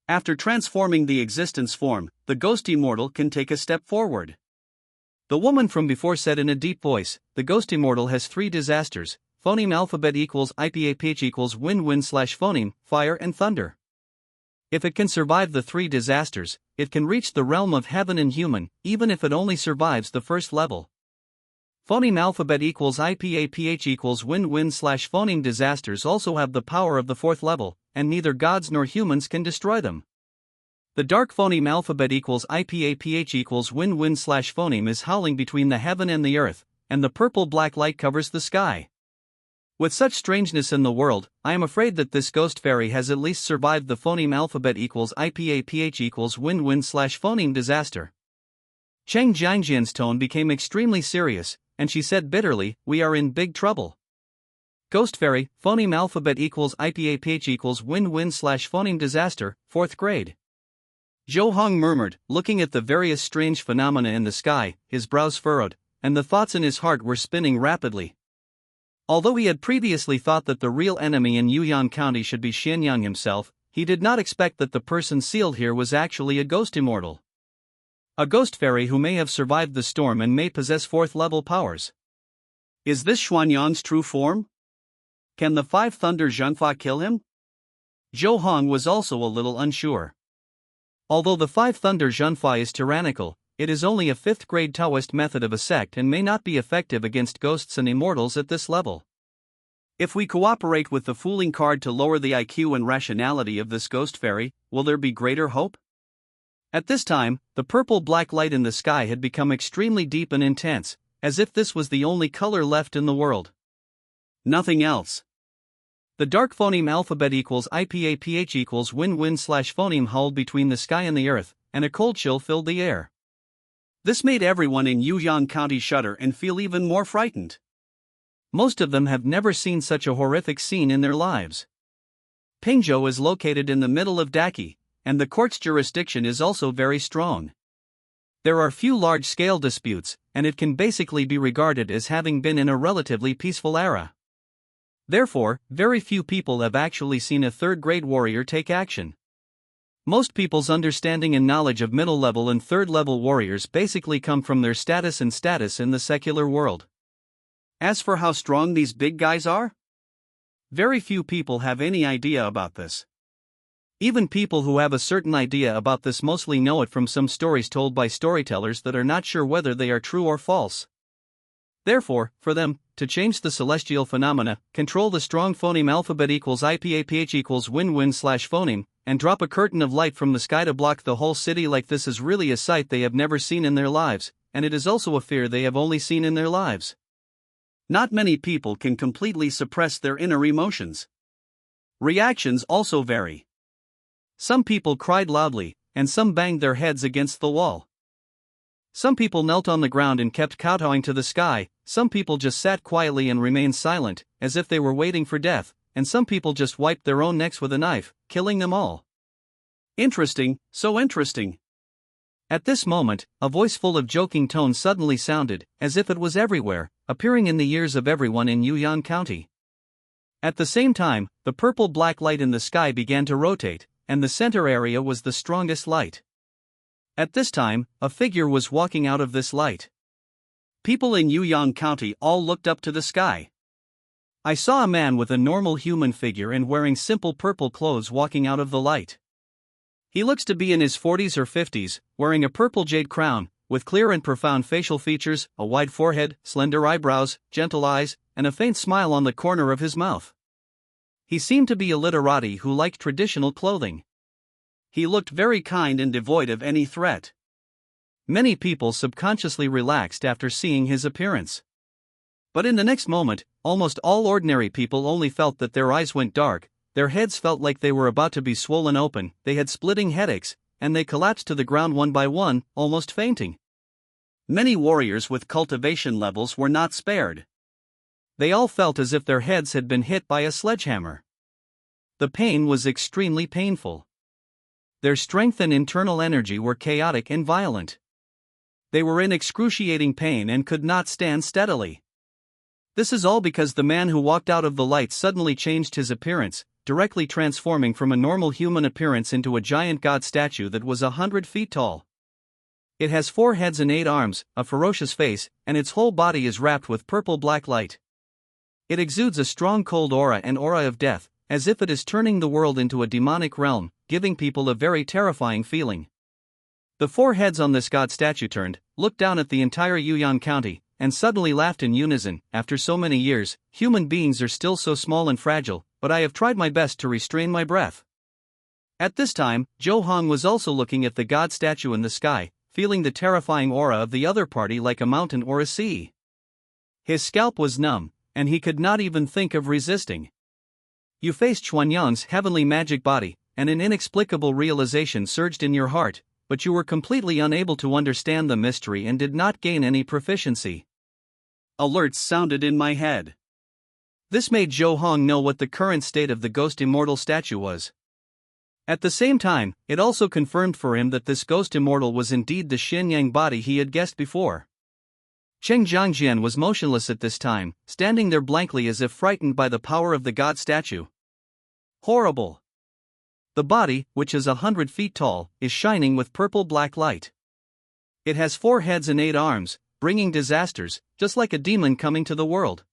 S1: After transforming the existence form, the ghost immortal can take a step forward. The woman from before said in a deep voice, the ghost immortal has 3 disasters, phoneme alphabet equals IPAPH equals wind/phoneme, fire and thunder. If it can survive the 3 disasters, it can reach the realm of heaven and human, even if it only survives the first level. Phoneme alphabet equals IPAPH equals wind/phoneme disasters also have the power of the 4th level, and neither gods nor humans can destroy them. The dark phoneme alphabet equals IPAPH equals wind/phoneme is howling between the heaven and the earth, and the purple-black light covers the sky. With such strangeness in the world, I am afraid that this ghost fairy has at least survived the phoneme alphabet equals IPAPH equals wind/phoneme disaster. Cheng Jiangjian's tone became extremely serious, and she said bitterly, we are in big trouble. Ghost fairy, phoneme alphabet equals IPAPH equals wind/phoneme disaster, 4th grade. Zhou Hong murmured, looking at the various strange phenomena in the sky, his brows furrowed, and the thoughts in his heart were spinning rapidly. Although he had previously thought that the real enemy in Yuyang County should be Xianyang himself, he did not expect that the person sealed here was actually a ghost immortal. A ghost fairy who may have survived the storm and may possess 4th level powers. Is this Xuanyang's true form? Can the 5 Thunder Zhenfa kill him? Zhou Hong was also a little unsure. Although the 5 Thunder Zhenfa is tyrannical, it is only a 5th grade Taoist method of a sect and may not be effective against ghosts and immortals at this level. If we cooperate with the fooling card to lower the IQ and rationality of this ghost fairy, will there be greater hope? At this time, the purple-black light in the sky had become extremely deep and intense, as if this was the only color left in the world. Nothing else. The dark phoneme alphabet equals IPAPH equals wind/phoneme howled between the sky and the earth, and a cold chill filled the air. This made everyone in Yuyang County shudder and feel even more frightened. Most of them have never seen such a horrific scene in their lives. Pingzhou is located in the middle of Daqi, and the court's jurisdiction is also very strong. There are few large-scale disputes, and it can basically be regarded as having been in a relatively peaceful era. Therefore, very few people have actually seen a 3rd-grade warrior take action. Most people's understanding and knowledge of middle-level and 3rd-level warriors basically come from their status in the secular world. As for how strong these big guys are, very few people have any idea about this. Even people who have a certain idea about this mostly know it from some stories told by storytellers that are not sure whether they are true or false. Therefore, for them, to change the celestial phenomena, control the strong phoneme alphabet equals IPAPH equals wind/phoneme, and drop a curtain of light from the sky to block the whole city like this is really a sight they have never seen in their lives, and it is also a fear they have only seen in their lives. Not many people can completely suppress their inner emotions. Reactions also vary. Some people cried loudly, and some banged their heads against the wall. Some people knelt on the ground and kept kowtowing to the sky, some people just sat quietly and remained silent, as if they were waiting for death, and some people just wiped their own necks with a knife, killing them all. Interesting, so interesting. At this moment, a voice full of joking tones suddenly sounded, as if it was everywhere, appearing in the ears of everyone in Yuyang County. At the same time, the purple-black light in the sky began to rotate, and the center area was the strongest light. At this time, a figure was walking out of this light. People in Yuyang County all looked up to the sky. I saw a man with a normal human figure and wearing simple purple clothes walking out of the light. He looks to be in his 40s or 50s, wearing a purple jade crown, with clear and profound facial features, a wide forehead, slender eyebrows, gentle eyes, and a faint smile on the corner of his mouth. He seemed to be a literati who liked traditional clothing. He looked very kind and devoid of any threat. Many people subconsciously relaxed after seeing his appearance. But in the next moment, almost all ordinary people only felt that their eyes went dark, their heads felt like they were about to be swollen open, they had splitting headaches, and they collapsed to the ground one by one, almost fainting. Many warriors with cultivation levels were not spared. They all felt as if their heads had been hit by a sledgehammer. The pain was extremely painful. Their strength and internal energy were chaotic and violent. They were in excruciating pain and could not stand steadily. This is all because the man who walked out of the light suddenly changed his appearance, directly transforming from a normal human appearance into a giant god statue that was 100 feet tall. It has 4 heads and 8 arms, a ferocious face, and its whole body is wrapped with purple-black light. It exudes a strong cold aura and aura of death, as if it is turning the world into a demonic realm, giving people a very terrifying feeling. The 4 heads on this god statue turned, looked down at the entire Yuyang County, and suddenly laughed in unison. After so many years, human beings are still so small and fragile, but I have tried my best to restrain my breath. At this time, Zhou Hong was also looking at the god statue in the sky, feeling the terrifying aura of the other party like a mountain or a sea. His scalp was numb, and he could not even think of resisting. You faced Xuanyang's heavenly magic body, and an inexplicable realization surged in your heart, but you were completely unable to understand the mystery and did not gain any proficiency. Alerts sounded in my head. This made Zhou Hong know what the current state of the ghost immortal statue was. At the same time, it also confirmed for him that this ghost immortal was indeed the Xianyang body he had guessed before. Cheng Jiangjian was motionless at this time, standing there blankly as if frightened by the power of the god statue. Horrible! The body, which is 100 feet tall, is shining with purple-black light. It has 4 heads and 8 arms, bringing disasters, just like a demon coming to the world.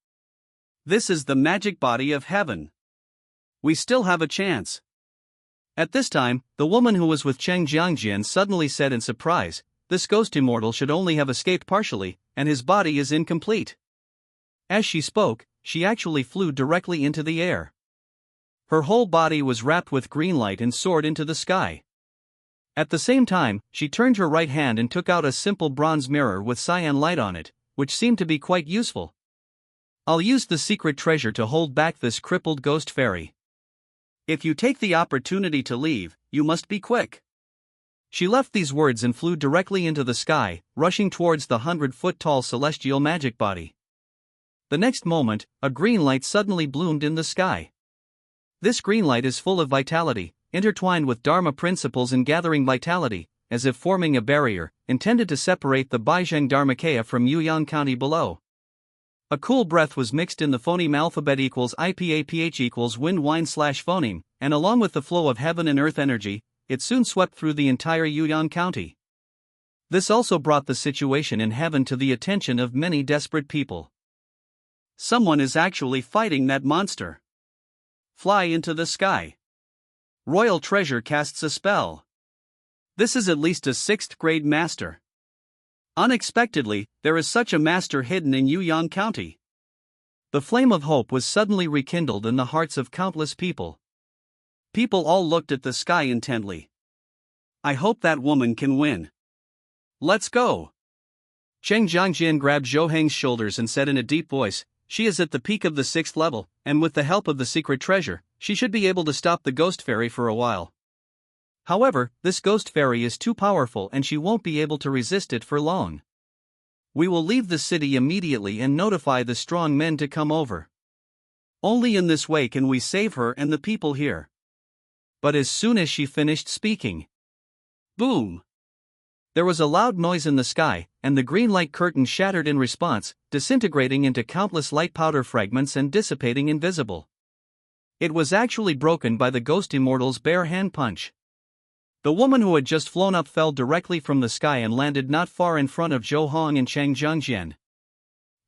S1: This is the magic body of heaven. We still have a chance. At this time, the woman who was with Cheng Jiangjian suddenly said in surprise, "This ghost immortal should only have escaped partially, and his body is incomplete." As she spoke, she actually flew directly into the air. Her whole body was wrapped with green light and soared into the sky. At the same time, she turned her right hand and took out a simple bronze mirror with cyan light on it, which seemed to be quite useful. "I'll use the secret treasure to hold back this crippled ghost fairy. If you take the opportunity to leave, you must be quick." She left these words and flew directly into the sky, rushing towards the 100-foot-tall celestial magic body. The next moment, a green light suddenly bloomed in the sky. This green light is full of vitality, intertwined with Dharma principles and gathering vitality, as if forming a barrier, intended to separate the Baizhang Dharmakaya from Yuyang County below. A cool breath was mixed in the phoneme alphabet equals IPAPH equals wind wine / phoneme, and along with the flow of heaven and earth energy, it soon swept through the entire Yuyang County. This also brought the situation in heaven to the attention of many desperate people. Someone is actually fighting that monster. Fly into the sky. Royal treasure casts a spell. This is at least a 6th grade master. Unexpectedly, there is such a master hidden in Yuyang County. The flame of hope was suddenly rekindled in the hearts of countless people. People all looked at the sky intently. I hope that woman can win. Let's go. Cheng Jiangjian grabbed Zhou Heng's shoulders and said in a deep voice, "She is at the peak of the 6th level, and with the help of the secret treasure, she should be able to stop the ghost fairy for a while. However, this ghost fairy is too powerful and she won't be able to resist it for long. We will leave the city immediately and notify the strong men to come over. Only in this way can we save her and the people here." But as soon as she finished speaking, boom! There was a loud noise in the sky, and the green light curtain shattered in response, disintegrating into countless light powder fragments and dissipating invisible. It was actually broken by the ghost immortal's bare hand punch. The woman who had just flown up fell directly from the sky and landed not far in front of Zhou Hong and Cheng Jiangjian.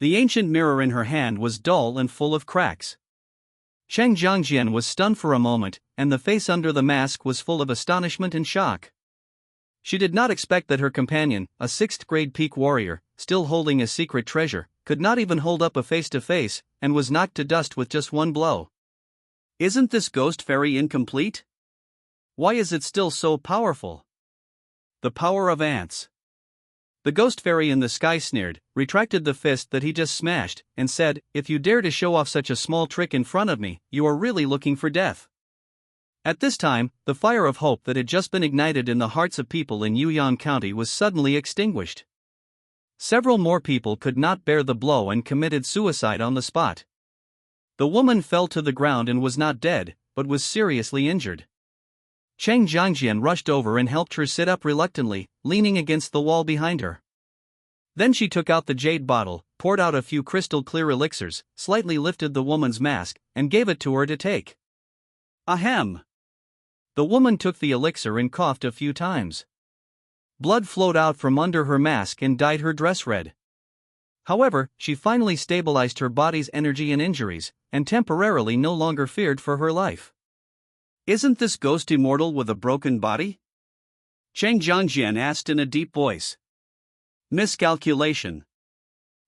S1: The ancient mirror in her hand was dull and full of cracks. Cheng Jiangjian was stunned for a moment, and the face under the mask was full of astonishment and shock. She did not expect that her companion, a 6th grade peak warrior, still holding a secret treasure, could not even hold up a face-to-face, and was knocked to dust with just one blow. Isn't this ghost fairy incomplete? Why is it still so powerful? The power of ants. The ghost fairy in the sky sneered, retracted the fist that he just smashed, and said, "If you dare to show off such a small trick in front of me, you are really looking for death." At this time, the fire of hope that had just been ignited in the hearts of people in Yuyang County was suddenly extinguished. Several more people could not bear the blow and committed suicide on the spot. The woman fell to the ground and was not dead, but was seriously injured. Cheng Jiangjian rushed over and helped her sit up reluctantly, leaning against the wall behind her. Then she took out the jade bottle, poured out a few crystal-clear elixirs, slightly lifted the woman's mask, and gave it to her to take. Ahem! The woman took the elixir and coughed a few times. Blood flowed out from under her mask and dyed her dress red. However, she finally stabilized her body's energy and injuries, and temporarily no longer feared for her life. Isn't this ghost immortal with a broken body? Cheng Jiangjian asked in a deep voice. Miscalculation.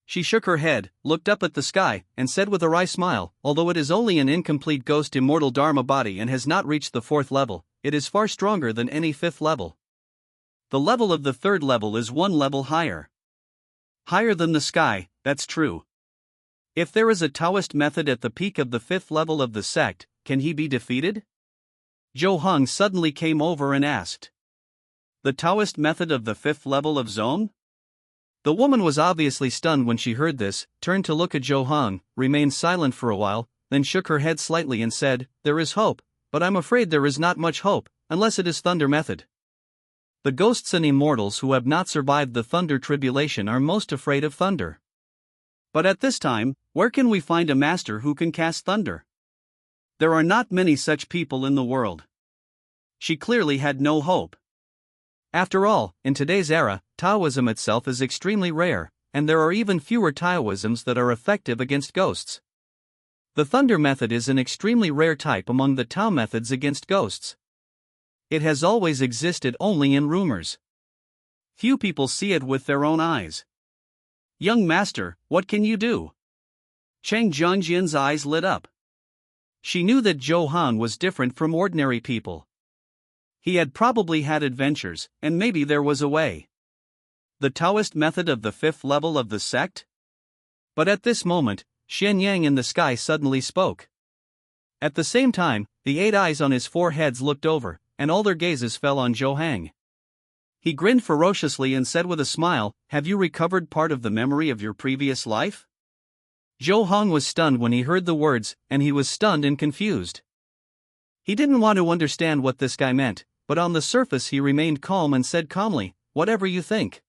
S1: She shook her head, looked up at the sky, and said with a wry smile, although it is only an incomplete ghost immortal Dharma body and has not reached the 4th level, it is far stronger than any 5th level. The level of the 3rd level is 1 level higher. Higher than the sky, that's true. If there is a Taoist method at the peak of the 5th level of the sect, can he be defeated? Zhou Hong suddenly came over and asked. The Taoist method of the 5th level of zone? The woman was obviously stunned when she heard this, turned to look at Zhou Hong, remained silent for a while, then shook her head slightly and said, There is hope, but I'm afraid there is not much hope, unless it is thunder method. The ghosts and immortals who have not survived the thunder tribulation are most afraid of thunder. But at this time, where can we find a master who can cast thunder? There are not many such people in the world. She clearly had no hope. After all, in today's era, Taoism itself is extremely rare, and there are even fewer Taoisms that are effective against ghosts. The thunder method is an extremely rare type among the Tao methods against ghosts. It has always existed only in rumors. Few people see it with their own eyes. Young master, what can you do? Cheng Jiangjian's eyes lit up. She knew that Zhou Han was different from ordinary people. He had probably had adventures, and maybe there was a way. The Taoist method of the 5th level of the sect? But at this moment, Xian Yang in the sky suddenly spoke. At the same time, the 8 eyes on his 4 heads looked over, and all their gazes fell on Zhou Hang. He grinned ferociously and said with a smile, Have you recovered part of the memory of your previous life? Zhou Hong was stunned when he heard the words, and he was stunned and confused. He didn't want to understand what this guy meant, but on the surface he remained calm and said calmly, Whatever you think.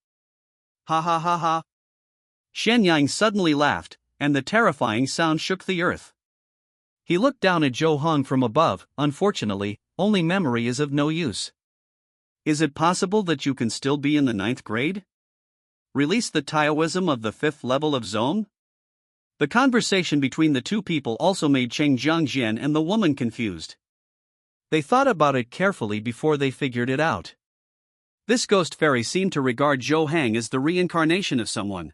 S1: Ha ha ha ha. Shen Yang suddenly laughed, and the terrifying sound shook the earth. He looked down at Zhou Hong from above. Unfortunately, only memory is of no use. Is it possible that you can still be in the 9th grade? Release the Taoism of the 5th level of zone? The conversation between the two people also made Cheng Jiangjian and the woman confused. They thought about it carefully before they figured it out. This ghost fairy seemed to regard Zhou Hang as the reincarnation of someone.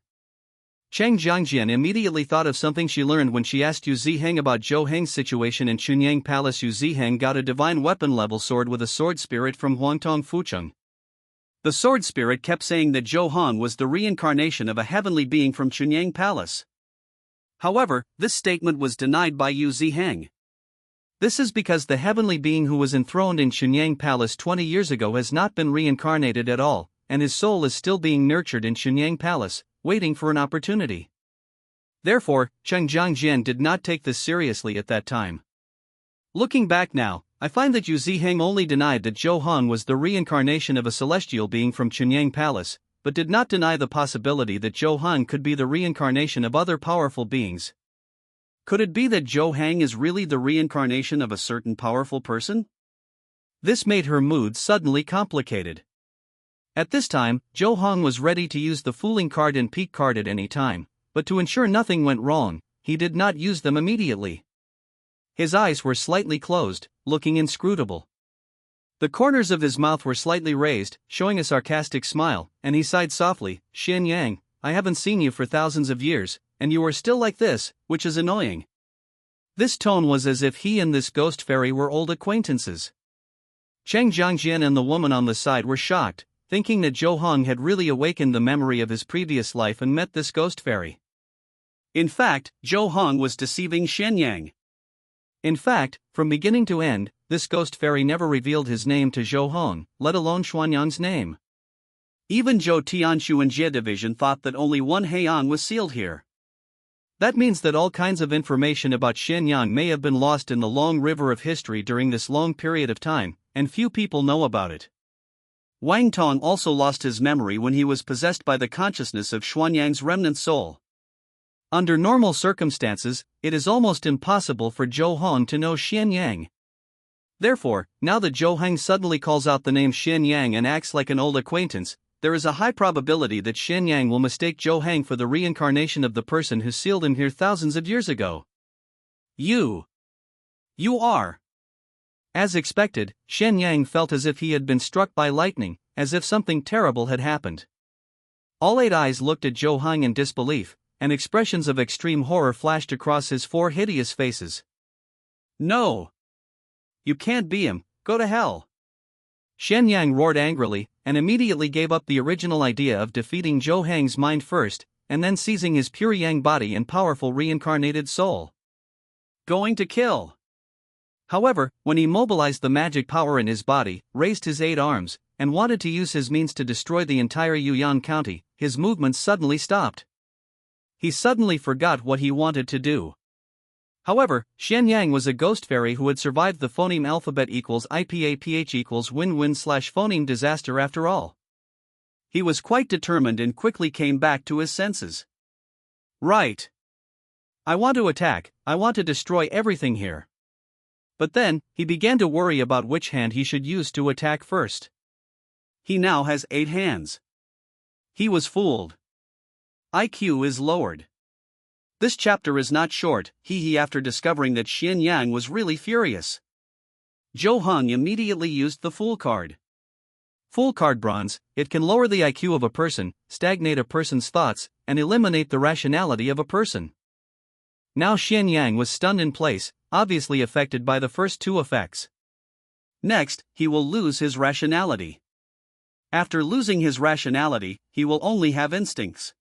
S1: Cheng Jiangjian immediately thought of something she learned when she asked Yu Ziheng about Zhou Hang's situation in Chunyang Palace. Yu Ziheng got a divine weapon-level sword with a sword spirit from Huangtong Fucheng. The sword spirit kept saying that Zhou Han was the reincarnation of a heavenly being from Chunyang Palace. However, this statement was denied by Yu Ziheng. This is because the heavenly being who was enthroned in Chunyang Palace 20 years ago has not been reincarnated at all, and his soul is still being nurtured in Chunyang Palace, waiting for an opportunity. Therefore, Cheng Jiangjian did not take this seriously at that time. Looking back now, I find that Yu Ziheng only denied that Zhou Han was the reincarnation of a celestial being from Chunyang Palace, but did not deny the possibility that Zhou Han could be the reincarnation of other powerful beings. Could it be that Zhou Hang is really the reincarnation of a certain powerful person? This made her mood suddenly complicated. At this time, Zhou Hong was ready to use the Fooling card and Peak card at any time, but to ensure nothing went wrong, he did not use them immediately. His eyes were slightly closed, looking inscrutable. The corners of his mouth were slightly raised, showing a sarcastic smile, and he sighed softly, Xian Yang, I haven't seen you for thousands of years, and you are still like this, which is annoying. This tone was as if he and this ghost fairy were old acquaintances. Cheng Jiangjian and the woman on the side were shocked, thinking that Zhou Hong had really awakened the memory of his previous life and met this ghost fairy. In fact, Zhou Hong was deceiving Shen Yang. In fact, from beginning to end, this ghost fairy never revealed his name to Zhou Hong, let alone Xuanyang's name. Even Zhou Tianshu and Jie Division thought that only one Heian was sealed here. That means that all kinds of information about Xianyang may have been lost in the long river of history during this long period of time, and few people know about it. Wang Tong also lost his memory when he was possessed by the consciousness of Xuanyang's remnant soul. Under normal circumstances, it is almost impossible for Zhou Hong to know Xianyang. Therefore, now that Zhou Hong suddenly calls out the name Xianyang and acts like an old acquaintance, there is a high probability that Xianyang will mistake Zhou Hong for the reincarnation of the person who sealed him here thousands of years ago. You are. As expected, Xianyang felt as if he had been struck by lightning, as if something terrible had happened. All 8 eyes looked at Zhou Hong in disbelief, and expressions of extreme horror flashed across his 4 hideous faces. No! You can't be him, go to hell! Xianyang roared angrily, and immediately gave up the original idea of defeating Zhou Hong's mind first, and then seizing his pure yang body and powerful reincarnated soul. Going to kill! However, when he mobilized the magic power in his body, raised his 8 arms, and wanted to use his means to destroy the entire Yuyan County, his movements suddenly stopped. He suddenly forgot what he wanted to do. However, Xianyang was a ghost fairy who had survived the phoneme alphabet equals IPAPH equals win-win/phoneme disaster after all. He was quite determined and quickly came back to his senses. Right. I want to attack, I want to destroy everything here. But then, he began to worry about which hand he should use to attack first. He now has 8 hands. He was fooled. IQ is lowered. This chapter is not short, after discovering that Xianyang was really furious. Zhou Hong immediately used the Fool card. Fool card bronze, it can lower the IQ of a person, stagnate a person's thoughts, and eliminate the rationality of a person. Now Xianyang was stunned in place, obviously affected by the first 2 effects. Next, he will lose his rationality. After losing his rationality, he will only have instincts.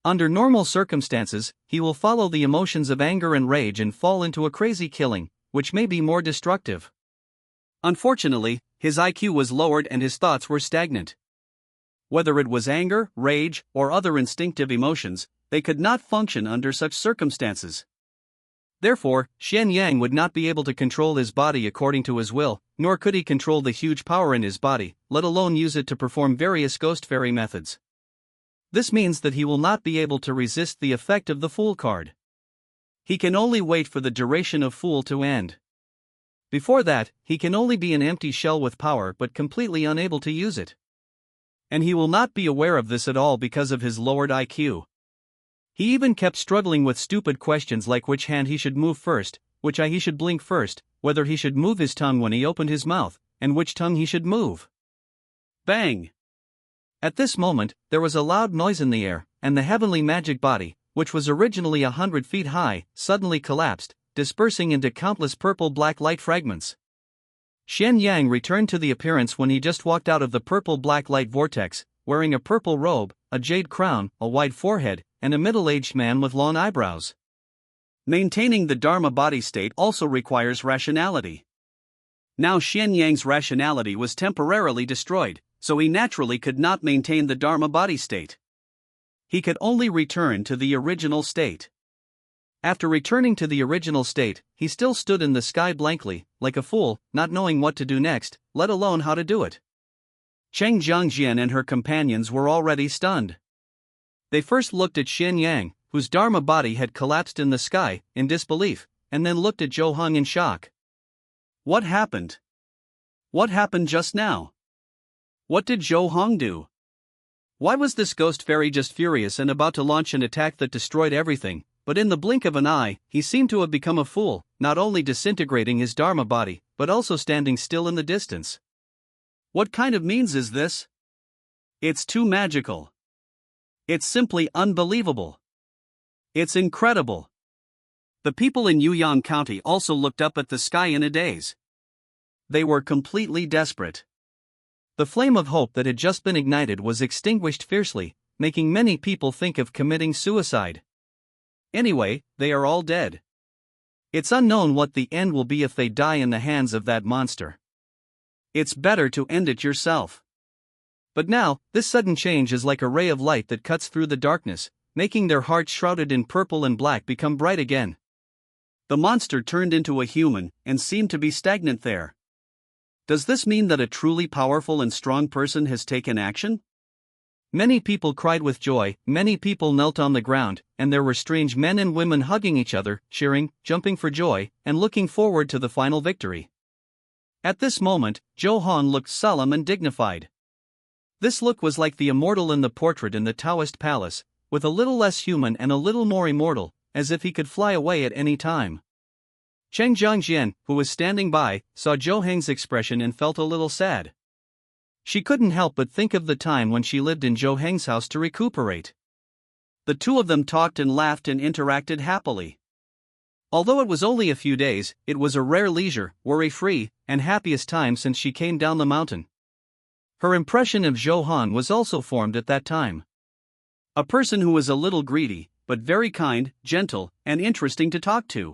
S1: Under normal circumstances, he will follow the emotions of anger and rage and fall into a crazy killing, which may be more destructive. Unfortunately, his IQ was lowered and his thoughts were stagnant. Whether it was anger, rage, or other instinctive emotions, they could not function under such circumstances. Therefore, Xianyang would not be able to control his body according to his will, nor could he control the huge power in his body, let alone use it to perform various ghost fairy methods. This means that he will not be able to resist the effect of the Fool card. He can only wait for the duration of Fool to end. Before that, he can only be an empty shell with power but completely unable to use it. And he will not be aware of this at all because of his lowered IQ. He even kept struggling with stupid questions like which hand he should move first, which eye he should blink first, whether he should move his tongue when he opened his mouth, and which tongue he should move. Bang! At this moment, there was a loud noise in the air, and the heavenly magic body, which was originally 100 feet high, suddenly collapsed, dispersing into countless purple-black light fragments. Xianyang returned to the appearance when he just walked out of the purple-black light vortex, wearing a purple robe, a jade crown, a wide forehead, and a middle-aged man with long eyebrows. Maintaining the Dharma body state also requires rationality. Now Xianyang's rationality was temporarily destroyed, so he naturally could not maintain the Dharma body state. He could only return to the original state. After returning to the original state, he still stood in the sky blankly, like a fool, not knowing what to do next, let alone how to do it. Cheng Jiangjian and her companions were already stunned. They first looked at Xianyang, whose Dharma body had collapsed in the sky, in disbelief, and then looked at Zhou Hong in shock. What happened? What happened just now? What did Zhou Hong do? Why was this ghost fairy just furious and about to launch an attack that destroyed everything, but in the blink of an eye, he seemed to have become a fool, not only disintegrating his Dharma body, but also standing still in the distance. What kind of means is this? It's too magical. It's simply unbelievable. It's incredible. The people in Yuyan County also looked up at the sky in a daze. They were completely desperate. The flame of hope that had just been ignited was extinguished fiercely, making many people think of committing suicide. Anyway, they are all dead. It's unknown what the end will be if they die in the hands of that monster. It's better to end it yourself. But now, this sudden change is like a ray of light that cuts through the darkness, making their hearts shrouded in purple and black become bright again. The monster turned into a human and seemed to be stagnant there. Does this mean that a truly powerful and strong person has taken action? Many people cried with joy, many people knelt on the ground, and there were strange men and women hugging each other, cheering, jumping for joy, and looking forward to the final victory. At this moment, Jo Han looked solemn and dignified. This look was like the immortal in the portrait in the Taoist palace, with a little less human and a little more immortal, as if he could fly away at any time. Cheng Jiangjian, who was standing by, saw Zhou Heng's expression and felt a little sad. She couldn't help but think of the time when she lived in Zhou Heng's house to recuperate. The two of them talked and laughed and interacted happily. Although it was only a few days, it was a rare leisure, worry-free, and happiest time since she came down the mountain. Her impression of Zhou Han was also formed at that time. A person who was a little greedy, but very kind, gentle, and interesting to talk to.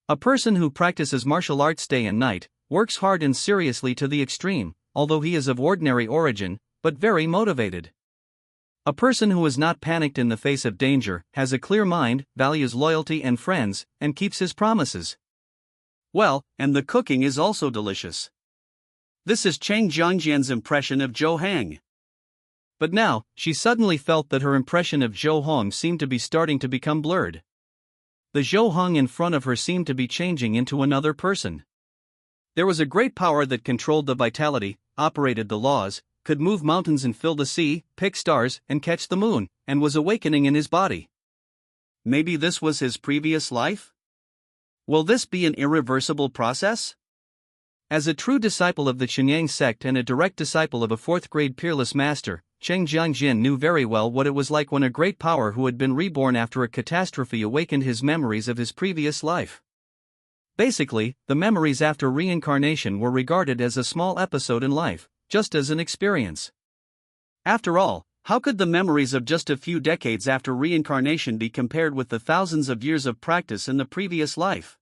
S1: A person who practices martial arts day and night, works hard and seriously to the extreme, although he is of ordinary origin, but very motivated. A person who is not panicked in the face of danger, has a clear mind, values loyalty and friends, and keeps his promises. Well, and the cooking is also delicious. This is Cheng Jiangjian's impression of Zhou Heng. But now, she suddenly felt that her impression of Zhou Hong seemed to be starting to become blurred. The Zhou Hong in front of her seemed to be changing into another person. There was a great power that controlled the vitality, operated the laws, could move mountains and fill the sea, pick stars, and catch the moon, and was awakening in his body. Maybe this was his previous life? Will this be an irreversible process? As a true disciple of the Qinyang sect and a direct disciple of a fourth-grade peerless master, Cheng Jiangjin knew very well what it was like when a great power who had been reborn after a catastrophe awakened his memories of his previous life. Basically, the memories after reincarnation were regarded as a small episode in life, just as an experience. After all, how could the memories of just a few decades after reincarnation be compared with the thousands of years of practice in the previous life?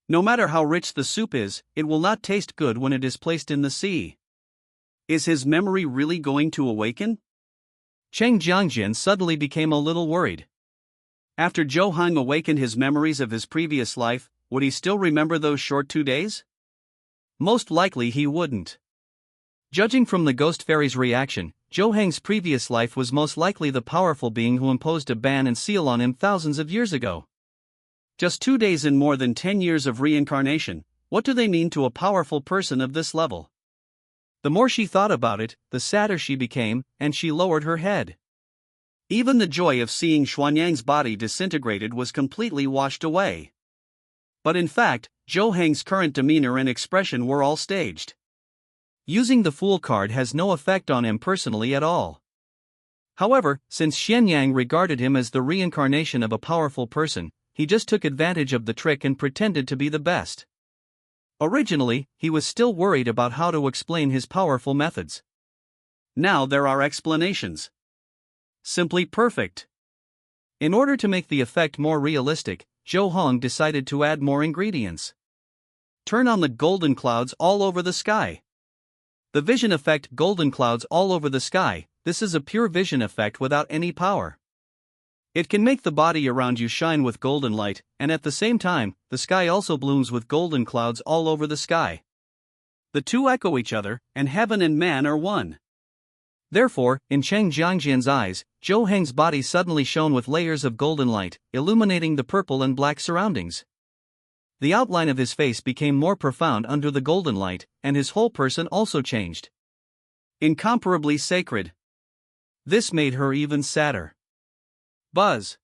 S1: No matter how rich the soup is, it will not taste good when it is placed in the sea. Is his memory really going to awaken? Cheng Jiangjin suddenly became a little worried. After Zhou Heng awakened his memories of his previous life, would he still remember those short 2 days? Most likely he wouldn't. Judging from the ghost fairy's reaction, Zhou Heng's previous life was most likely the powerful being who imposed a ban and seal on him thousands of years ago. Just 2 days in more than 10 years of reincarnation, what do they mean to a powerful person of this level? The more she thought about it, the sadder she became, and she lowered her head. Even the joy of seeing Xuanyang's body disintegrated was completely washed away. But in fact, Zhou Heng's current demeanor and expression were all staged. Using the Fool card has no effect on him personally at all. However, since Xianyang regarded him as the reincarnation of a powerful person, he just took advantage of the trick and pretended to be the best. Originally, he was still worried about how to explain his powerful methods. Now there are explanations. Simply perfect. In order to make the effect more realistic, Zhou Hong decided to add more ingredients. Turn on the golden clouds all over the sky. The vision effect golden clouds all over the sky, this is a pure vision effect without any power. It can make the body around you shine with golden light, and at the same time, the sky also blooms with golden clouds all over the sky. The two echo each other, and heaven and man are one. Therefore, in Cheng Jiangjian's eyes, Zhou Heng's body suddenly shone with layers of golden light, illuminating the purple and black surroundings. The outline of his face became more profound under the golden light, and his whole person also changed. Incomparably sacred. This made her even sadder. Buzz.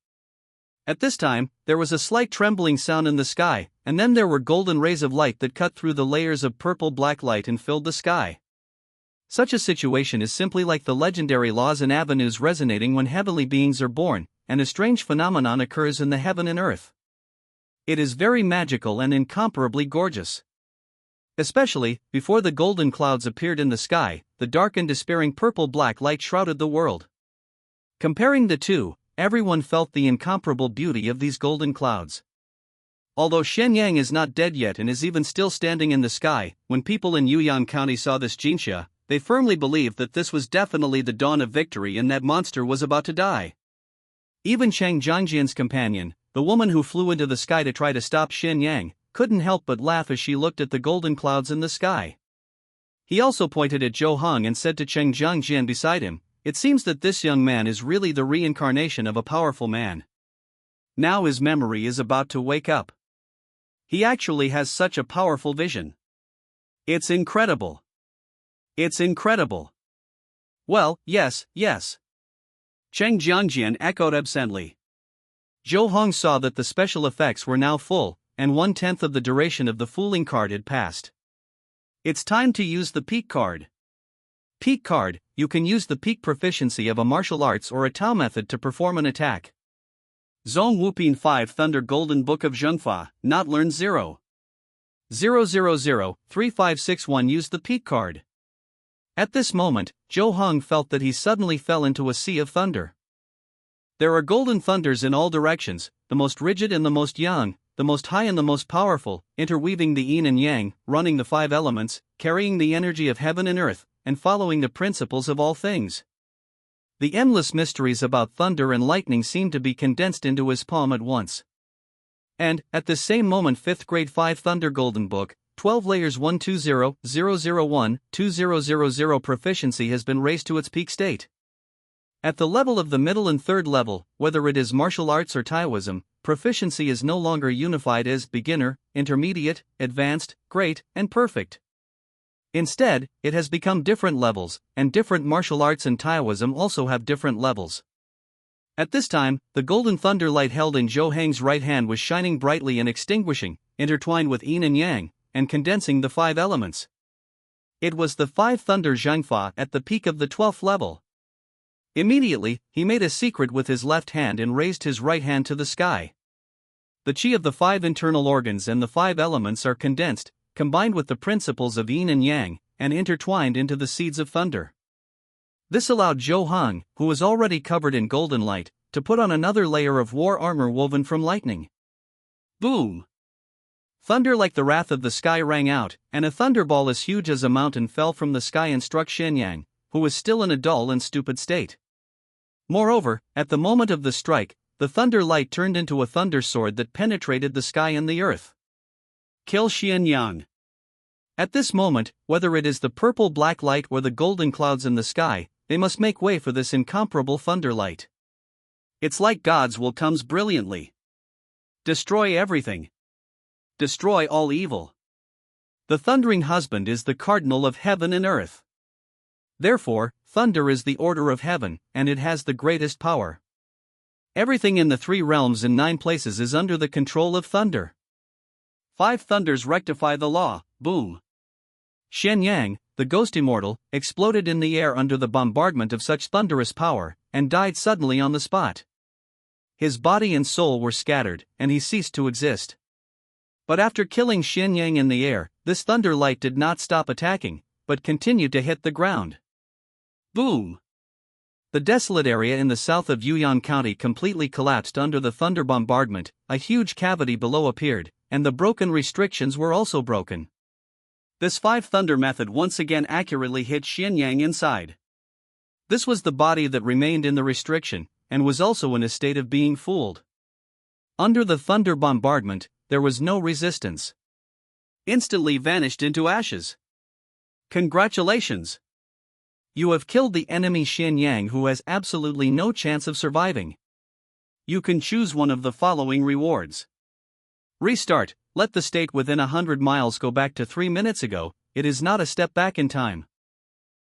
S1: At this time, there was a slight trembling sound in the sky, and then there were golden rays of light that cut through the layers of purple-black light and filled the sky. Such a situation is simply like the legendary laws and avenues resonating when heavenly beings are born, and a strange phenomenon occurs in the heaven and earth. It is very magical and incomparably gorgeous. Especially, before the golden clouds appeared in the sky, the dark and despairing purple-black light shrouded the world. Comparing the two, everyone felt the incomparable beauty of these golden clouds. Although Xianyang is not dead yet and is even still standing in the sky, when people in Yuyang County saw this Jinxia, they firmly believed that this was definitely the dawn of victory and that monster was about to die. Even Chang Jiangjian's companion, the woman who flew into the sky to try to stop Xin Yang, couldn't help but laugh as she looked at the golden clouds in the sky. He also pointed at Zhou Hong and said to Cheng Jiangjian beside him, "It seems that this young man is really the reincarnation of a powerful man. Now his memory is about to wake up. He actually has such a powerful vision. It's incredible. It's incredible." "Well, yes, yes," Cheng Jiangjian echoed absently. Zhou Hong saw that the special effects were now full, and 1/10 of the duration of the fooling card had passed. It's time to use the peak card. Peak card, you can use the peak proficiency of a martial arts or a Tao method to perform an attack. Zong Wupin 5 Thunder Golden Book of Zhengfa, not learned 0. 0003561 used the peak card. At this moment, Zhou Hong felt that he suddenly fell into a sea of thunder. There are golden thunders in all directions, the most rigid and the most young, the most high and the most powerful, interweaving the yin and yang, running the 5 elements, carrying the energy of heaven and earth, and following the principles of all things. The endless mysteries about thunder and lightning seemed to be condensed into his palm at once. And, at this same moment 5th grade 5 Thunder Golden Book, 12 layers 120,001,2000 proficiency has been raised to its peak state. At the level of the middle and third level, whether it is martial arts or Taoism, proficiency is no longer unified as beginner, intermediate, advanced, great, and perfect. Instead, it has become different levels, and different martial arts and Taoism also have different levels. At this time, the golden thunder light held in Zhou Hang's right hand was shining brightly and extinguishing, intertwined with yin and yang, and condensing the 5 elements. It was the 5 Thunder Zhengfa at the peak of the 12th level. Immediately, he made a secret with his left hand and raised his right hand to the sky. The chi of the 5 internal organs and the 5 elements are condensed, combined with the principles of yin and yang, and intertwined into the seeds of thunder. This allowed Zhou Hong, who was already covered in golden light, to put on another layer of war armor woven from lightning. Boom! Thunder like the wrath of the sky rang out, and a thunderball as huge as a mountain fell from the sky and struck Xianyang, who was still in a dull and stupid state. Moreover, at the moment of the strike, the thunder light turned into a thunder sword that penetrated the sky and the earth. Kill Xianyang. At this moment, whether it is the purple-black light or the golden clouds in the sky, they must make way for this incomparable thunder light. It's like God's will comes brilliantly. Destroy everything. Destroy all evil. The thundering husband is the cardinal of heaven and earth. Therefore, thunder is the order of heaven, and it has the greatest power. Everything in the 3 realms in 9 places is under the control of thunder. 5 thunders rectify the law, boom. Xianyang, the ghost immortal, exploded in the air under the bombardment of such thunderous power, and died suddenly on the spot. His body and soul were scattered, and he ceased to exist. But after killing Xianyang in the air, this thunder light did not stop attacking, but continued to hit the ground. Boom! The desolate area in the south of Yuyang County completely collapsed under the thunder bombardment, a huge cavity below appeared, and the broken restrictions were also broken. This 5 thunder method once again accurately hit Xianyang inside. This was the body that remained in the restriction, and was also in a state of being fooled. Under the thunder bombardment, there was no resistance. Instantly vanished into ashes. Congratulations! You have killed the enemy Xianyang, who has absolutely no chance of surviving. You can choose one of the following rewards. Restart, let the state within 100 miles go back to 3 minutes ago, it is not a step back in time.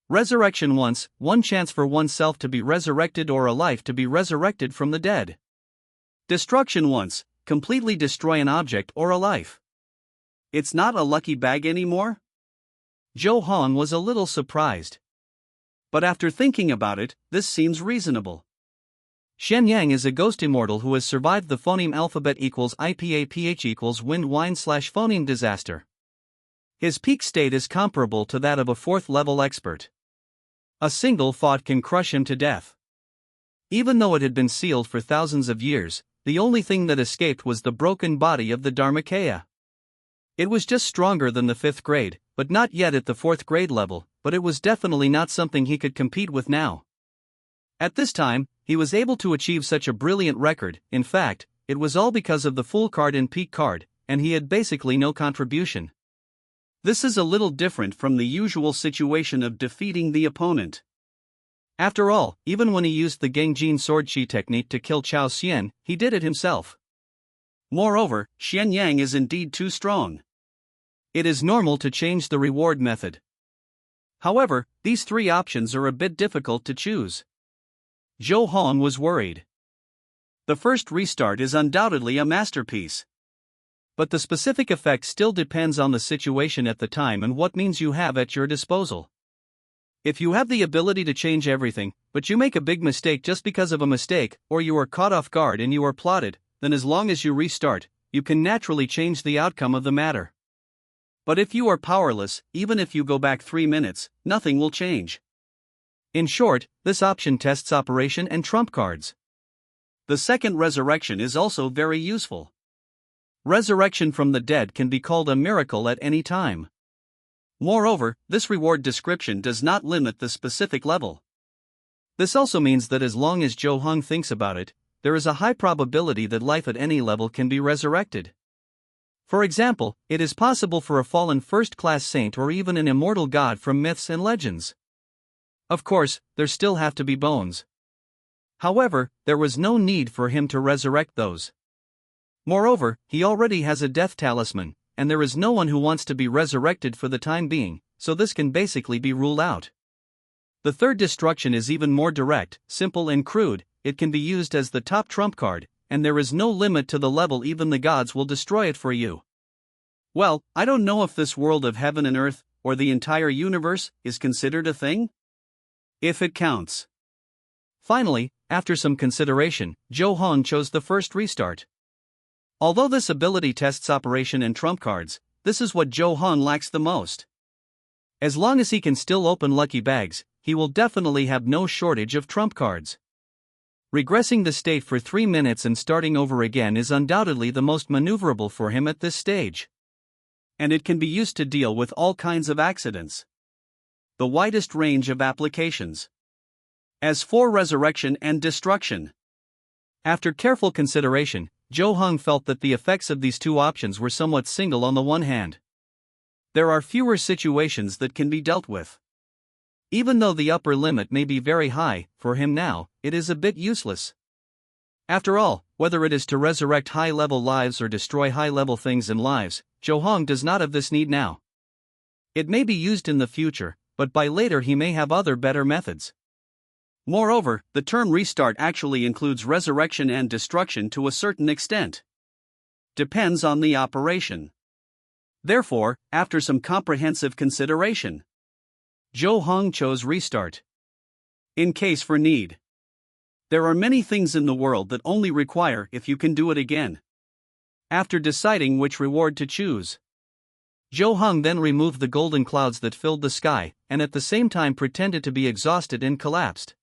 S1: Resurrection once, 1 chance for oneself to be resurrected or a life to be resurrected from the dead. Destruction once, completely destroy an object or a life. It's not a lucky bag anymore? Zhou Hong was a little surprised. But after thinking about it, this seems reasonable. Xianyang is a ghost immortal who has survived the phoneme alphabet equals IPAPH equals wind wine / phoneme disaster. His peak state is comparable to that of a 4th level expert. A single thought can crush him to death. Even though it had been sealed for thousands of years, the only thing that escaped was the broken body of the Dharmakaya. It was just stronger than the 5th grade, but not yet at the 4th grade level, but it was definitely not something he could compete with now. At this time, he was able to achieve such a brilliant record. In fact, it was all because of the full card and peak card, and he had basically no contribution. This is a little different from the usual situation of defeating the opponent. After all, even when he used the Gengjin sword chi technique to kill Chao Xian, he did it himself. Moreover, Xian Yang is indeed too strong. It is normal to change the reward method. However, these three options are a bit difficult to choose. Zhou Hong was worried. The first restart is undoubtedly a masterpiece. But the specific effect still depends on the situation at the time and what means you have at your disposal. If you have the ability to change everything, but you make a big mistake just because of a mistake, or you are caught off guard and you are plotted, then as long as you restart, you can naturally change the outcome of the matter. But if you are powerless, even if you go back 3 minutes, nothing will change. In short, this option tests operation and trump cards. The second resurrection is also very useful. Resurrection from the dead can be called a miracle at any time. Moreover, this reward description does not limit the specific level. This also means that as long as Zhou Hong thinks about it, there is a high probability that life at any level can be resurrected. For example, it is possible for a fallen first-class saint or even an immortal god from myths and legends. Of course, there still have to be bones. However, there was no need for him to resurrect those. Moreover, he already has a death talisman, and there is no one who wants to be resurrected for the time being, so this can basically be ruled out. The third destruction is even more direct, simple and crude. It can be used as the top trump card, and there is no limit to the level. Even the gods will destroy it for you. Well, I don't know if this world of heaven and earth, or the entire universe, is considered a thing? If it counts. Finally, after some consideration, Zhou Hong chose the first restart. Although this ability tests operation and trump cards, this is what Zhou Hong lacks the most. As long as he can still open lucky bags, he will definitely have no shortage of trump cards. Regressing the state for 3 minutes and starting over again is undoubtedly the most maneuverable for him at this stage. And it can be used to deal with all kinds of accidents. The widest range of applications. As for resurrection and destruction. After careful consideration, Zhou Hong felt that the effects of these two options were somewhat single. On the one hand, there are fewer situations that can be dealt with. Even though the upper limit may be very high, for him now, it is a bit useless. After all, whether it is to resurrect high-level lives or destroy high-level things and lives, Zhou Hong does not have this need now. It may be used in the future, but by later he may have other better methods. Moreover, the term restart actually includes resurrection and destruction to a certain extent. Depends on the operation. Therefore, after some comprehensive consideration, Zhou Hong chose restart. In case for need. There are many things in the world that only require if you can do it again. After deciding which reward to choose, Zhou Hong then removed the golden clouds that filled the sky, and at the same time pretended to be exhausted and collapsed.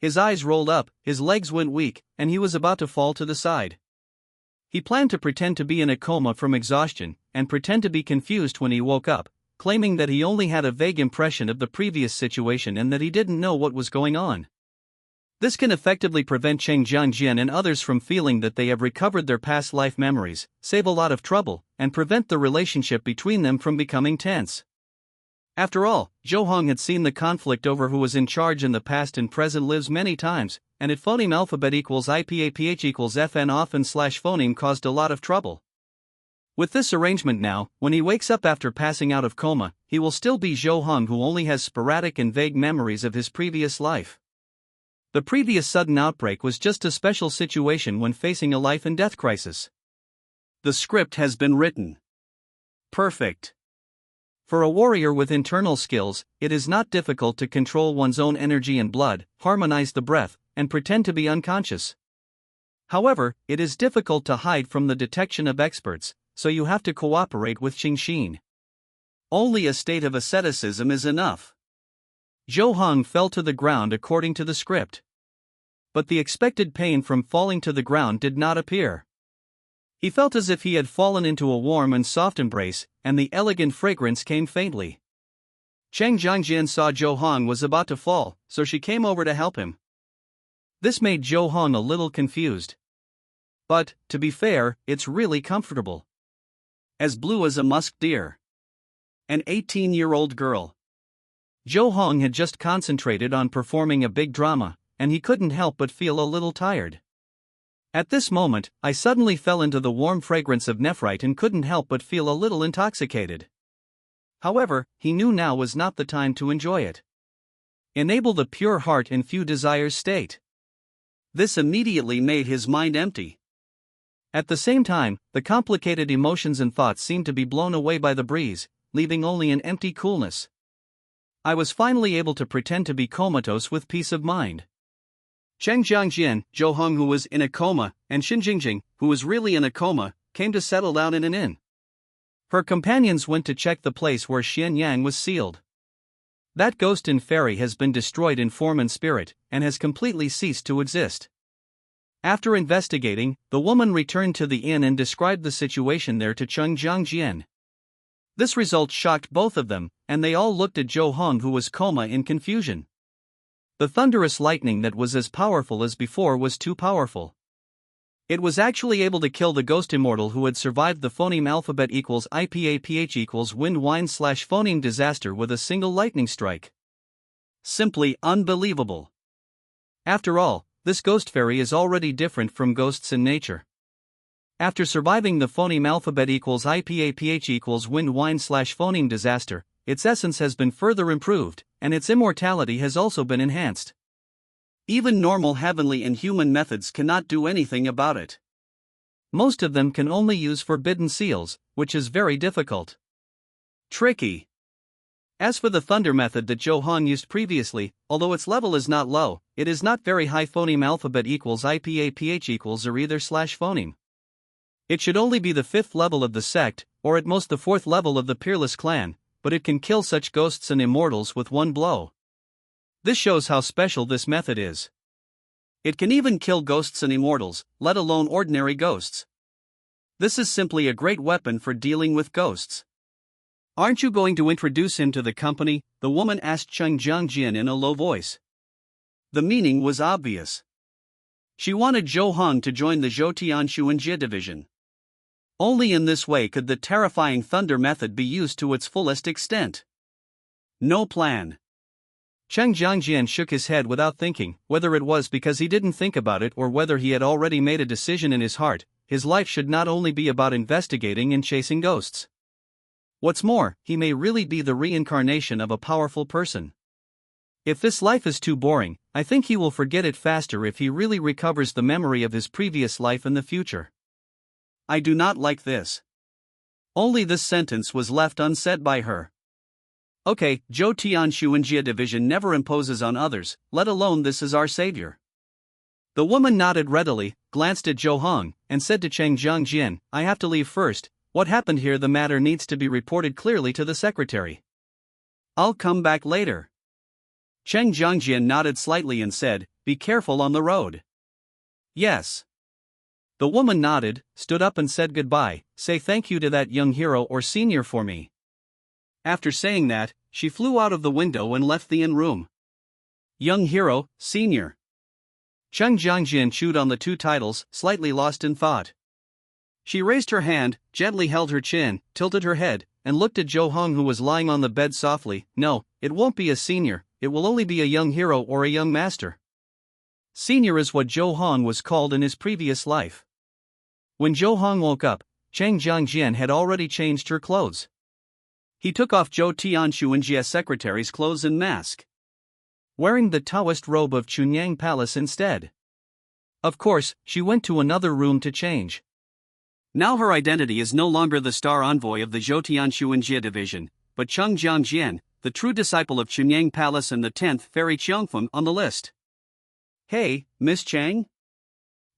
S1: His eyes rolled up, his legs went weak, and he was about to fall to the side. He planned to pretend to be in a coma from exhaustion, and pretend to be confused when he woke up, claiming that he only had a vague impression of the previous situation and that he didn't know what was going on. This can effectively prevent Cheng Jianjian and others from feeling that they have recovered their past life memories, save a lot of trouble, and prevent the relationship between them from becoming tense. After all, Zhou Hong had seen the conflict over who was in charge in the past and present lives many times, and if phoneme alphabet equals IPAPH equals FN often / phoneme caused a lot of trouble. With this arrangement now, when he wakes up after passing out of coma, he will still be Zhou Hong who only has sporadic and vague memories of his previous life. The previous sudden outbreak was just a special situation when facing a life and death crisis. The script has been written. Perfect. For a warrior with internal skills, it is not difficult to control one's own energy and blood, harmonize the breath, and pretend to be unconscious. However, it is difficult to hide from the detection of experts, so you have to cooperate with Qingxin. Only a state of asceticism is enough. Zhou Hong fell to the ground according to the script. But the expected pain from falling to the ground did not appear. He felt as if he had fallen into a warm and soft embrace, and the elegant fragrance came faintly. Cheng Jianjian saw Zhou Hong was about to fall, so she came over to help him. This made Zhou Hong a little confused. But, to be fair, it's really comfortable. As blue as a musk deer. An 18-year-old girl. Zhou Hong had just concentrated on performing a big drama, and he couldn't help but feel a little tired. At this moment, I suddenly fell into the warm fragrance of nephrite and couldn't help but feel a little intoxicated. However, he knew now was not the time to enjoy it. Enable the pure heart and few desires state. This immediately made his mind empty. At the same time, the complicated emotions and thoughts seemed to be blown away by the breeze, leaving only an empty coolness. I was finally able to pretend to be comatose with peace of mind. Cheng Jiangjian, Zhou Hong who was in a coma, and Xin Jingjing, who was really in a coma, came to settle down in an inn. Her companions went to check the place where Xian Yang was sealed. That ghost and fairy has been destroyed in form and spirit, and has completely ceased to exist. After investigating, the woman returned to the inn and described the situation there to Cheng Jiangjian. This result shocked both of them, and they all looked at Zhou Hong who was coma in confusion. The thunderous lightning that was as powerful as before was too powerful. It was actually able to kill the ghost immortal who had survived the phoneme alphabet equals IPAPH equals wind wine / phoneme disaster with a single lightning strike. Simply unbelievable. After all, this ghost fairy is already different from ghosts in nature. After surviving the phoneme alphabet equals IPAPH equals wind wine / phoneme disaster, its essence has been further improved, and its immortality has also been enhanced. Even normal heavenly and human methods cannot do anything about it. Most of them can only use forbidden seals, which is very difficult. Tricky. As for the thunder method that Zhou Hong used previously, although its level is not low, it is not very high. Phoneme alphabet equals IPAPH equals or either / phoneme. It should only be the 5th level of the sect, or at most the 4th level of the peerless clan, but it can kill such ghosts and immortals with one blow. This shows how special this method is. It can even kill ghosts and immortals, let alone ordinary ghosts. This is simply a great weapon for dealing with ghosts. Aren't you going to introduce him to the company? The woman asked Cheng Jiangjian in a low voice. The meaning was obvious. She wanted Zhou Hong to join the Zhoutianshuanjie division. Only in this way could the terrifying thunder method be used to its fullest extent. No plan. Cheng Jiangjian shook his head without thinking, whether it was because he didn't think about it or whether he had already made a decision in his heart. His life should not only be about investigating and chasing ghosts. What's more, he may really be the reincarnation of a powerful person. If this life is too boring, I think he will forget it faster if he really recovers the memory of his previous life in the future. I do not like this. Only this sentence was left unsaid by her. Okay, Zhoutianshuanjie division never imposes on others, let alone this is our savior. The woman nodded readily, glanced at Zhou Hong, and said to Cheng Jiangjian, I have to leave first. What happened here? The matter needs to be reported clearly to the secretary. I'll come back later. Cheng Jiangjian nodded slightly and said, be careful on the road. Yes. The woman nodded, stood up and said goodbye, say thank you to that young hero or senior for me. After saying that, she flew out of the window and left the inn room. Young hero, senior. Cheng Jiangjian chewed on the two titles, slightly lost in thought. She raised her hand, gently held her chin, tilted her head, and looked at Zhou Hong who was lying on the bed softly. No, it won't be a senior, it will only be a young hero or a young master. Senior is what Zhou Hong was called in his previous life. When Zhou Hong woke up, Cheng Jiangjian had already changed her clothes. He took off Zhou Tianshuanjie's secretary's clothes and mask, wearing the Taoist robe of Chunyang Palace instead. Of course, she went to another room to change. Now her identity is no longer the star envoy of the Zhoutianshuanjie division, but Cheng Jiangjian, the true disciple of Chunyang Palace and the 10th fairy Qiangfeng on the list. Hey, Miss Cheng?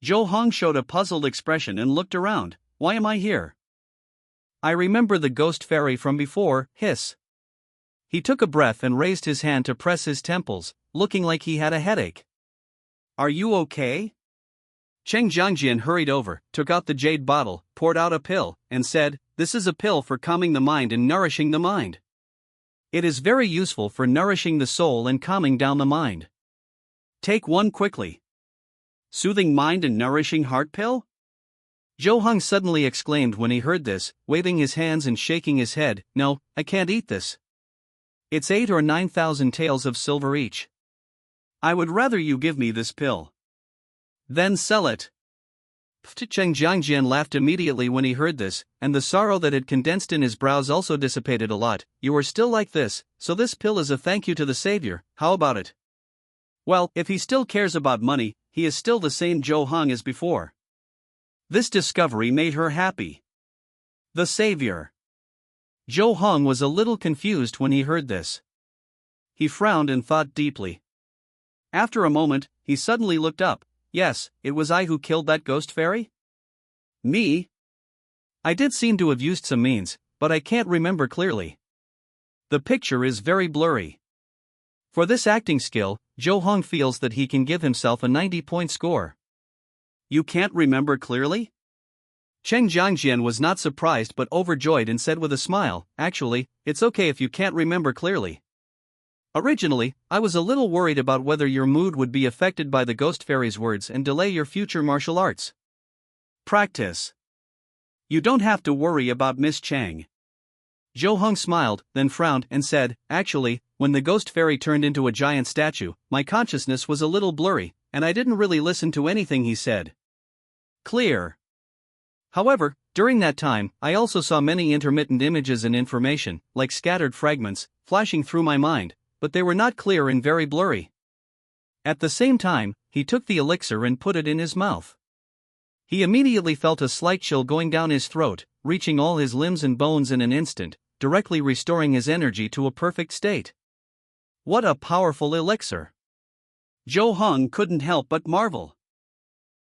S1: Zhou Hong showed a puzzled expression and looked around. Why am I here? I remember the ghost fairy from before, hiss. He took a breath and raised his hand to press his temples, looking like he had a headache. Are you okay? Cheng Jiangjian hurried over, took out the jade bottle, poured out a pill, and said, this is a pill for calming the mind and nourishing the mind. It is very useful for nourishing the soul and calming down the mind. Take one quickly. Soothing mind and nourishing heart pill? Joe Hung suddenly exclaimed when he heard this, waving his hands and shaking his head. No, I can't eat this. It's 8 or 9,000 taels of silver each. I would rather you give me this pill. Then sell it. Cheng Jiangjian laughed immediately when he heard this, and the sorrow that had condensed in his brows also dissipated a lot. You are still like this, so this pill is a thank you to the savior, how about it? Well, if he still cares about money, he is still the same Joe Hung as before. This discovery made her happy. The savior. Joe Hung was a little confused when he heard this. He frowned and thought deeply. After a moment, he suddenly looked up. Yes, it was I who killed that ghost fairy? Me? I did seem to have used some means, but I can't remember clearly. The picture is very blurry. For this acting skill, Joe Hung feels that he can give himself a 90-point score. You can't remember clearly? Cheng Jiangjian was not surprised but overjoyed and said with a smile, actually, it's okay if you can't remember clearly. Originally, I was a little worried about whether your mood would be affected by the ghost fairy's words and delay your future martial arts. Practice. You don't have to worry about Miss Chang. Joe Hung smiled, then frowned and said, actually, when the ghost fairy turned into a giant statue, my consciousness was a little blurry, and I didn't really listen to anything he said. Clear. However, during that time, I also saw many intermittent images and information, like scattered fragments, flashing through my mind, but they were not clear and very blurry. At the same time, he took the elixir and put it in his mouth. He immediately felt a slight chill going down his throat, reaching all his limbs and bones in an instant, directly restoring his energy to a perfect state. What a powerful elixir! Joe Hung couldn't help but marvel.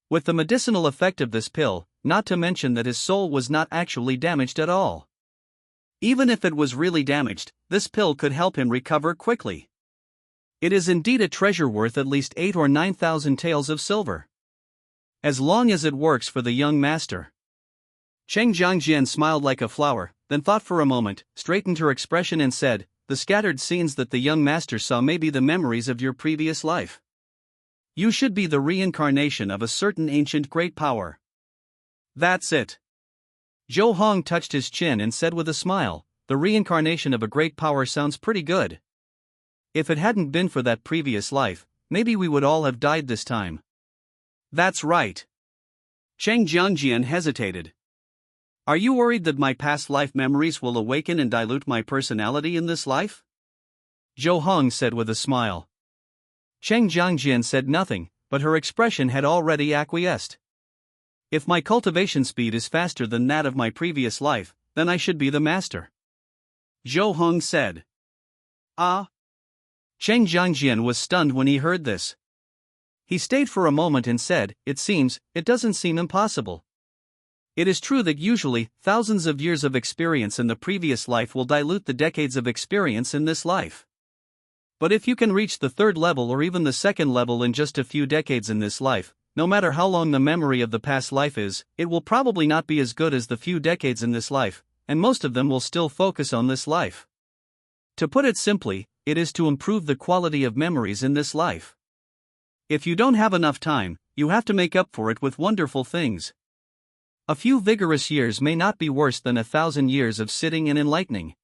S1: With the medicinal effect of this pill, not to mention that his soul was not actually damaged at all. Even if it was really damaged, this pill could help him recover quickly. It is indeed a treasure worth at least 8 or 9,000 taels of silver. As long as it works for the young master. Cheng Jiangjian smiled like a flower, then thought for a moment, straightened her expression and said, the scattered scenes that the young master saw may be the memories of your previous life. You should be the reincarnation of a certain ancient great power. That's it. Joe Hong touched his chin and said with a smile, the reincarnation of a great power sounds pretty good. If it hadn't been for that previous life, maybe we would all have died this time. That's right. Cheng Jiangjian hesitated. Are you worried that my past life memories will awaken and dilute my personality in this life? Joe Hong said with a smile. Cheng Jiangjian said nothing, but her expression had already acquiesced. If my cultivation speed is faster than that of my previous life, then I should be the master. Joe Hong said. Ah? Cheng Jiangjian was stunned when he heard this. He stayed for a moment and said, it doesn't seem impossible. It is true that usually, thousands of years of experience in the previous life will dilute the decades of experience in this life. But if you can reach the third level or even the second level in just a few decades in this life, no matter how long the memory of the past life is, it will probably not be as good as the few decades in this life, and most of them will still focus on this life. To put it simply, it is to improve the quality of memories in this life. If you don't have enough time, you have to make up for it with wonderful things. A few vigorous years may not be worse than 1,000 years of sitting and enlightening.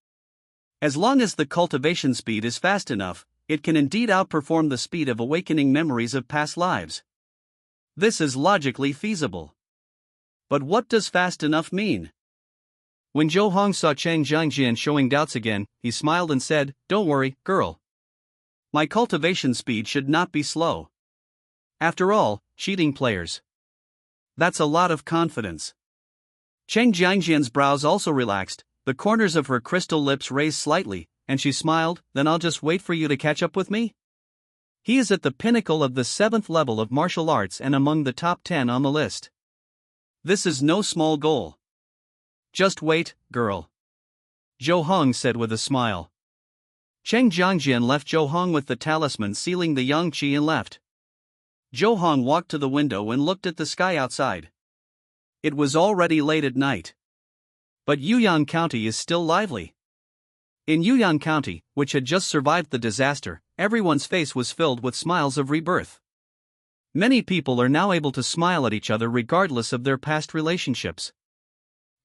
S1: As long as the cultivation speed is fast enough, it can indeed outperform the speed of awakening memories of past lives. This is logically feasible. But what does fast enough mean? When Joe Hong saw Cheng Jiangjian showing doubts again, he smiled and said, don't worry, girl. My cultivation speed should not be slow. After all, cheating players. That's a lot of confidence. Cheng Jiangjian's brows also relaxed, the corners of her crystal lips raised slightly, and she smiled, then I'll just wait for you to catch up with me? He is at the pinnacle of the 7th level of martial arts and among the top 10 on the list. This is no small goal. Just wait, girl. Joe Hong said with a smile. Cheng Jiangjian left Joe Hong with the talisman sealing the yang qi and left. Joe Hong walked to the window and looked at the sky outside. It was already late at night. But Yuyang County is still lively. In Yuyang County, which had just survived the disaster, everyone's face was filled with smiles of rebirth. Many people are now able to smile at each other regardless of their past relationships.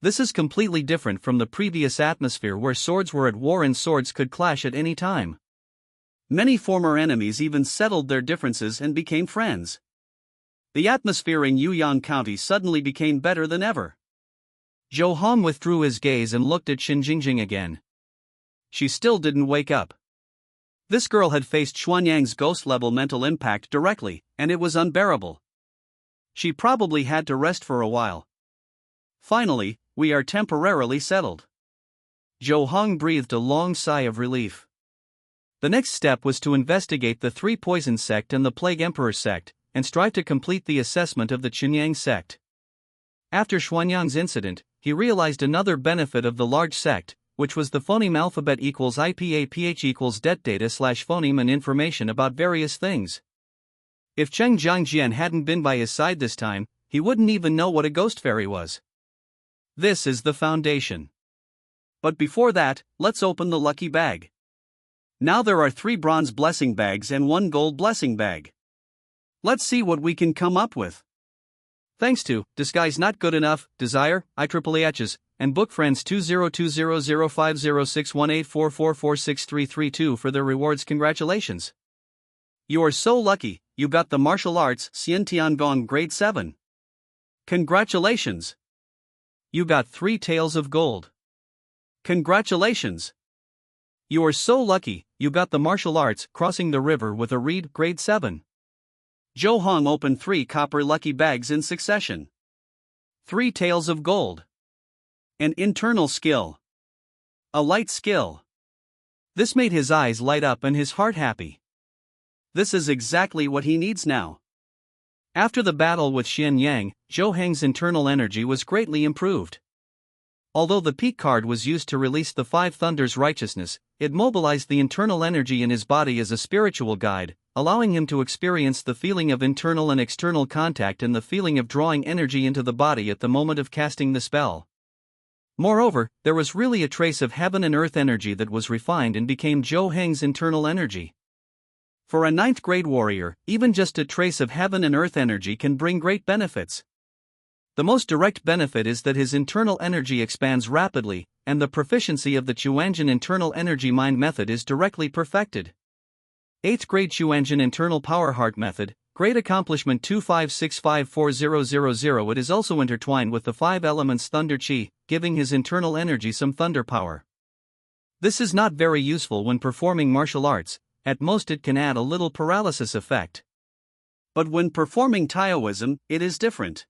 S1: This is completely different from the previous atmosphere where swords were at war and swords could clash at any time. Many former enemies even settled their differences and became friends. The atmosphere in Yuyang County suddenly became better than ever. Zhou Hong withdrew his gaze and looked at Xin Jingjing again. She still didn't wake up. This girl had faced Xuanyang's ghost-level mental impact directly, and it was unbearable. She probably had to rest for a while. Finally, we are temporarily settled. Zhou Hong breathed a long sigh of relief. The next step was to investigate the Three Poison Sect and the Plague Emperor Sect, and strive to complete the assessment of the Chunyang Sect. After Xuanyang's incident, he realized another benefit of the large sect, which was the phoneme alphabet equals IPAPH equals det data / phoneme and information about various things. If Cheng Zhangjian hadn't been by his side this time, he wouldn't even know what a ghost fairy was. This is the foundation. But before that, let's open the lucky bag. Now there are 3 bronze blessing bags and 1 gold blessing bag. Let's see what we can come up with. Thanks to Disguise Not Good Enough, Desire, IEEEHs, and Book Friends 202005061844463332 for their rewards. Congratulations. You are so lucky, you got the martial arts Xian Tiangong grade 7. Congratulations. You got 3 tails of gold. Congratulations. You are so lucky, you got the martial arts Crossing the River with a Reed grade 7. Zhou Hong opened 3 copper lucky bags in succession. 3 tails of gold. An internal skill. A light skill. This made his eyes light up and his heart happy. This is exactly what he needs now. After the battle with Xian Yang, Zhou Heng's internal energy was greatly improved. Although the peak card was used to release the 5 Thunders Righteousness, it mobilized the internal energy in his body as a spiritual guide, allowing him to experience the feeling of internal and external contact and the feeling of drawing energy into the body at the moment of casting the spell. Moreover, there was really a trace of heaven and earth energy that was refined and became Zhou Heng's internal energy. For a 9th grade warrior, even just a trace of heaven and earth energy can bring great benefits. The most direct benefit is that his internal energy expands rapidly, and the proficiency of the Chuanjin internal energy mind method is directly perfected. 8th grade Chuanjin internal power heart method, grade accomplishment 256540000. It is also intertwined with the 5 elements thunder chi, giving his internal energy some thunder power. This is not very useful when performing martial arts, at most it can add a little paralysis effect. But when performing Taoism, it is different.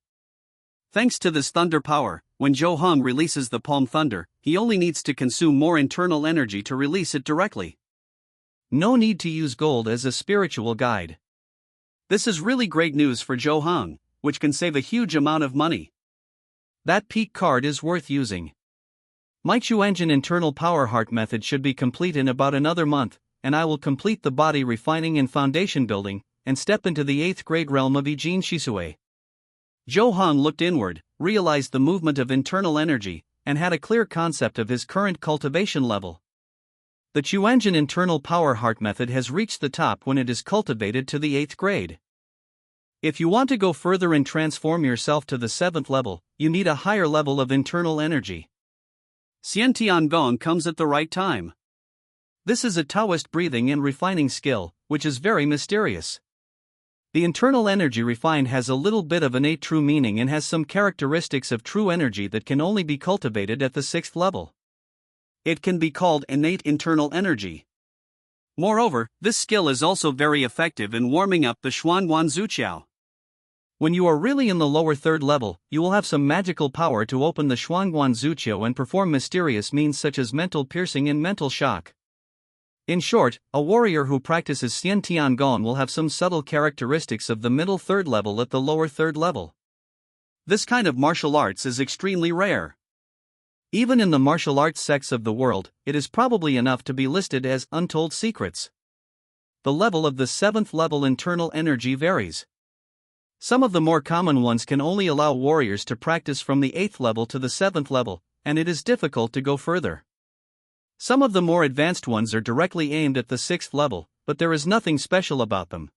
S1: Thanks to this thunder power, when Zhou Hong releases the palm thunder, he only needs to consume more internal energy to release it directly. No need to use gold as a spiritual guide. This is really great news for Zhou Hong, which can save a huge amount of money. That peak card is worth using. My Chuanjin internal power heart method should be complete in about another month, and I will complete the body refining and foundation building, and step into the 8th grade realm of Ijin Shisui. Zhou Hong looked inward, realized the movement of internal energy, and had a clear concept of his current cultivation level. The Chuanjin internal power heart method has reached the top when it is cultivated to the 8th grade. If you want to go further and transform yourself to the 7th level, you need a higher level of internal energy. Xian Tiangong comes at the right time. This is a Taoist breathing and refining skill, which is very mysterious. The internal energy refined has a little bit of innate true meaning and has some characteristics of true energy that can only be cultivated at the 6th level. It can be called innate internal energy. Moreover, this skill is also very effective in warming up the Xuanguan Zuqiao. When you are really in the lower 3rd level, you will have some magical power to open the Xuanguan Zuqiao and perform mysterious means such as mental piercing and mental shock. In short, a warrior who practices Xian Tiangong will have some subtle characteristics of the middle 3rd level at the lower 3rd level. This kind of martial arts is extremely rare. Even in the martial arts sects of the world, it is probably enough to be listed as untold secrets. The level of the 7th level internal energy varies. Some of the more common ones can only allow warriors to practice from the 8th level to the 7th level, and it is difficult to go further. Some of the more advanced ones are directly aimed at the 6th level, but there is nothing special about them.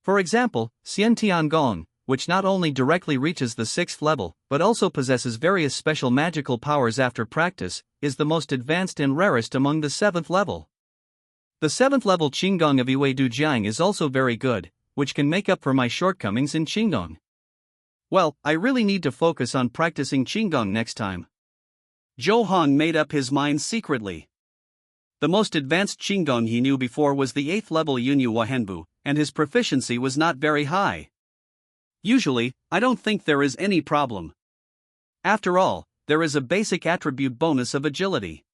S1: For example, Xian Tian Gong, which not only directly reaches the 6th level, but also possesses various special magical powers after practice, is the most advanced and rarest among the 7th level. The 7th level Qinggong of Yue Du Jiang is also very good, which can make up for my shortcomings in Qinggong. Well, I really need to focus on practicing Qinggong next time. Zhou Hong made up his mind secretly. The most advanced Qinggong he knew before was the 8th level Yunyu Wahenbu, and his proficiency was not very high. Usually, I don't think there is any problem. After all, there is a basic attribute bonus of agility.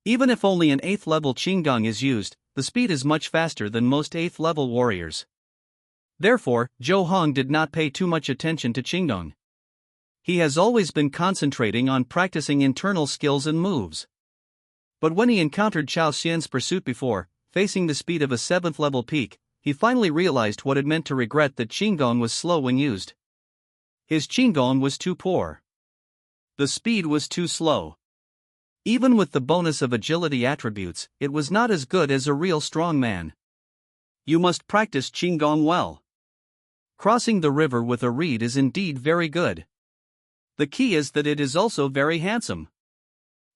S1: Even if only an 8th level Qinggong is used, the speed is much faster than most 8th level warriors. Therefore, Zhou Hong did not pay too much attention to Qinggong. He has always been concentrating on practicing internal skills and moves. But when he encountered Chao Xian's pursuit before, facing the speed of a 7th level peak, he finally realized what it meant to regret that Qinggong was slow when used. His Qinggong was too poor. The speed was too slow. Even with the bonus of agility attributes, it was not as good as a real strong man. You must practice Qinggong well. Crossing the river with a reed is indeed very good. The key is that it is also very handsome.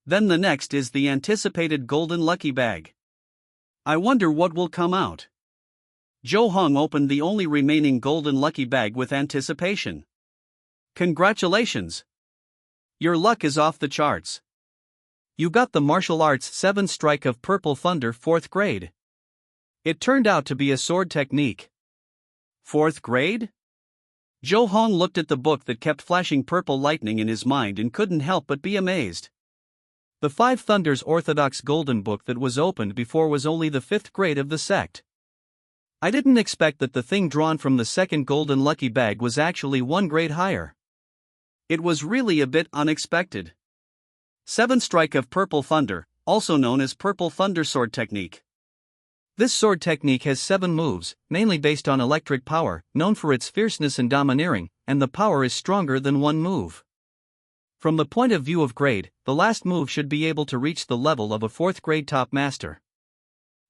S1: Then the next is the anticipated golden lucky bag. I wonder what will come out. Zhou Hong opened the only remaining golden lucky bag with anticipation. Congratulations! Your luck is off the charts. You got the martial arts 7 strike of Purple Thunder 4th grade. It turned out to be a sword technique. 4th grade? Zhou Hong looked at the book that kept flashing purple lightning in his mind and couldn't help but be amazed. The 5 Thunders Orthodox Golden Book that was opened before was only the 5th grade of the sect. I didn't expect that the thing drawn from the second golden lucky bag was actually 1 grade higher. It was really a bit unexpected. 7 Strike of Purple Thunder, also known as Purple Thunder Sword Technique. This sword technique has 7 moves, mainly based on electric power, known for its fierceness and domineering, and the power is stronger than 1 move. From the point of view of grade, the last move should be able to reach the level of a 4th grade top master.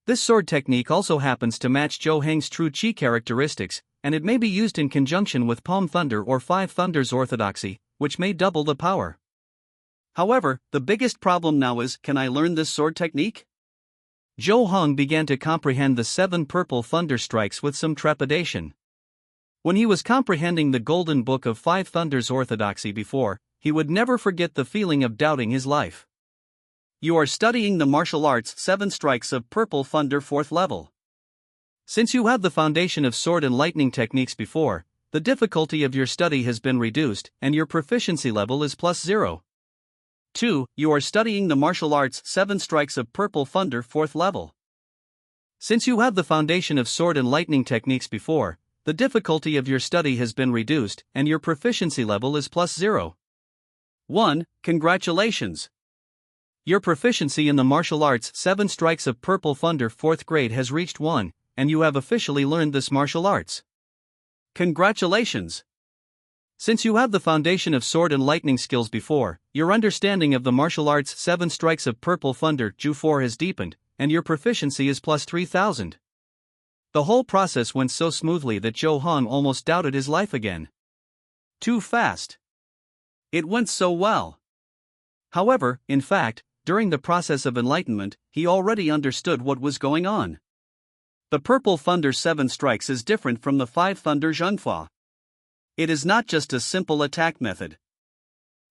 S1: This sword technique also happens to match Zhou Heng's true chi characteristics, and it may be used in conjunction with Palm Thunder or 5 Thunders Orthodoxy, which may double the power. However, the biggest problem now is, can I learn this sword technique? Zhou Hong began to comprehend the 7 purple thunder strikes with some trepidation. When he was comprehending the Golden Book of 5 Thunders Orthodoxy before, he would never forget the feeling of doubting his life. You are studying the martial arts 7 strikes of Purple Thunder 4th level. Since you have the foundation of sword and lightning techniques before, the difficulty of your study has been reduced and your proficiency level is +0. 2. You are studying the martial arts 7 strikes of Purple Thunder 4th level. Since you have the foundation of sword and lightning techniques before, the difficulty of your study has been reduced and your proficiency level is +0. 1. Congratulations! Your proficiency in the martial arts 7 strikes of Purple Thunder 4th grade has reached 1, and you have officially learned this martial arts. Congratulations! Since you have the foundation of sword and lightning skills before, your understanding of the martial arts 7 strikes of Purple Thunder Ju 4 has deepened, and your proficiency is +3000. The whole process went so smoothly that Zhou Hong almost doubted his life again. Too fast. It went so well. However, in fact, during the process of enlightenment, he already understood what was going on. The Purple Thunder 7 strikes is different from the 5 Thunder Zhengfa. It is not just a simple attack method.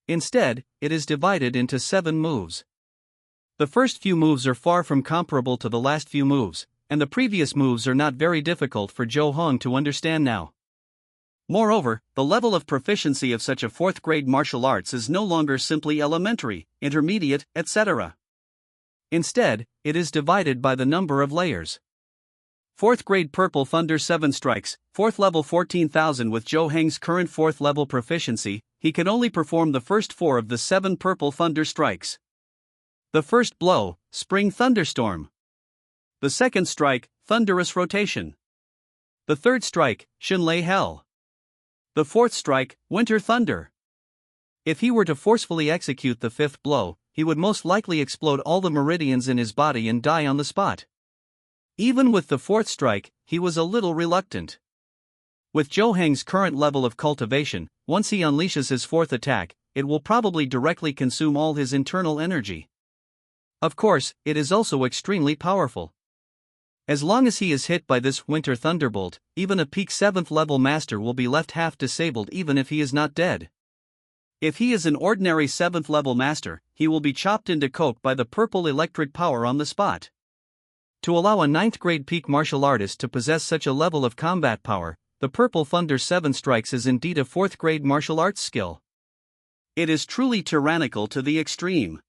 S1: Instead, it is divided into 7 moves. The first few moves are far from comparable to the last few moves, and the previous moves are not very difficult for Zhou Hong to understand now. Moreover, the level of proficiency of such a 4th grade martial arts is no longer simply elementary, intermediate, etc. Instead, it is divided by the number of layers. 4th grade Purple Thunder 7 strikes, 4th level 14,000. With Zhou Heng's current 4th level proficiency, he can only perform the first 4 of the 7 Purple Thunder strikes. The first blow, Spring Thunderstorm. The second strike, Thunderous Rotation. The third strike, Xunlei Hell. The fourth strike, Winter Thunder. If he were to forcefully execute the 5th blow, he would most likely explode all the meridians in his body and die on the spot. Even with the fourth strike, he was a little reluctant. With Zhou Heng's current level of cultivation, once he unleashes his fourth attack, it will probably directly consume all his internal energy. Of course, it is also extremely powerful. As long as he is hit by this winter thunderbolt, even a peak 7th level master will be left half disabled even if he is not dead. If he is an ordinary 7th level master, he will be chopped into coke by the purple electric power on the spot. To allow a 9th grade peak martial artist to possess such a level of combat power, the Purple Thunder 7 Strikes is indeed a 4th grade martial arts skill. It is truly tyrannical to the extreme.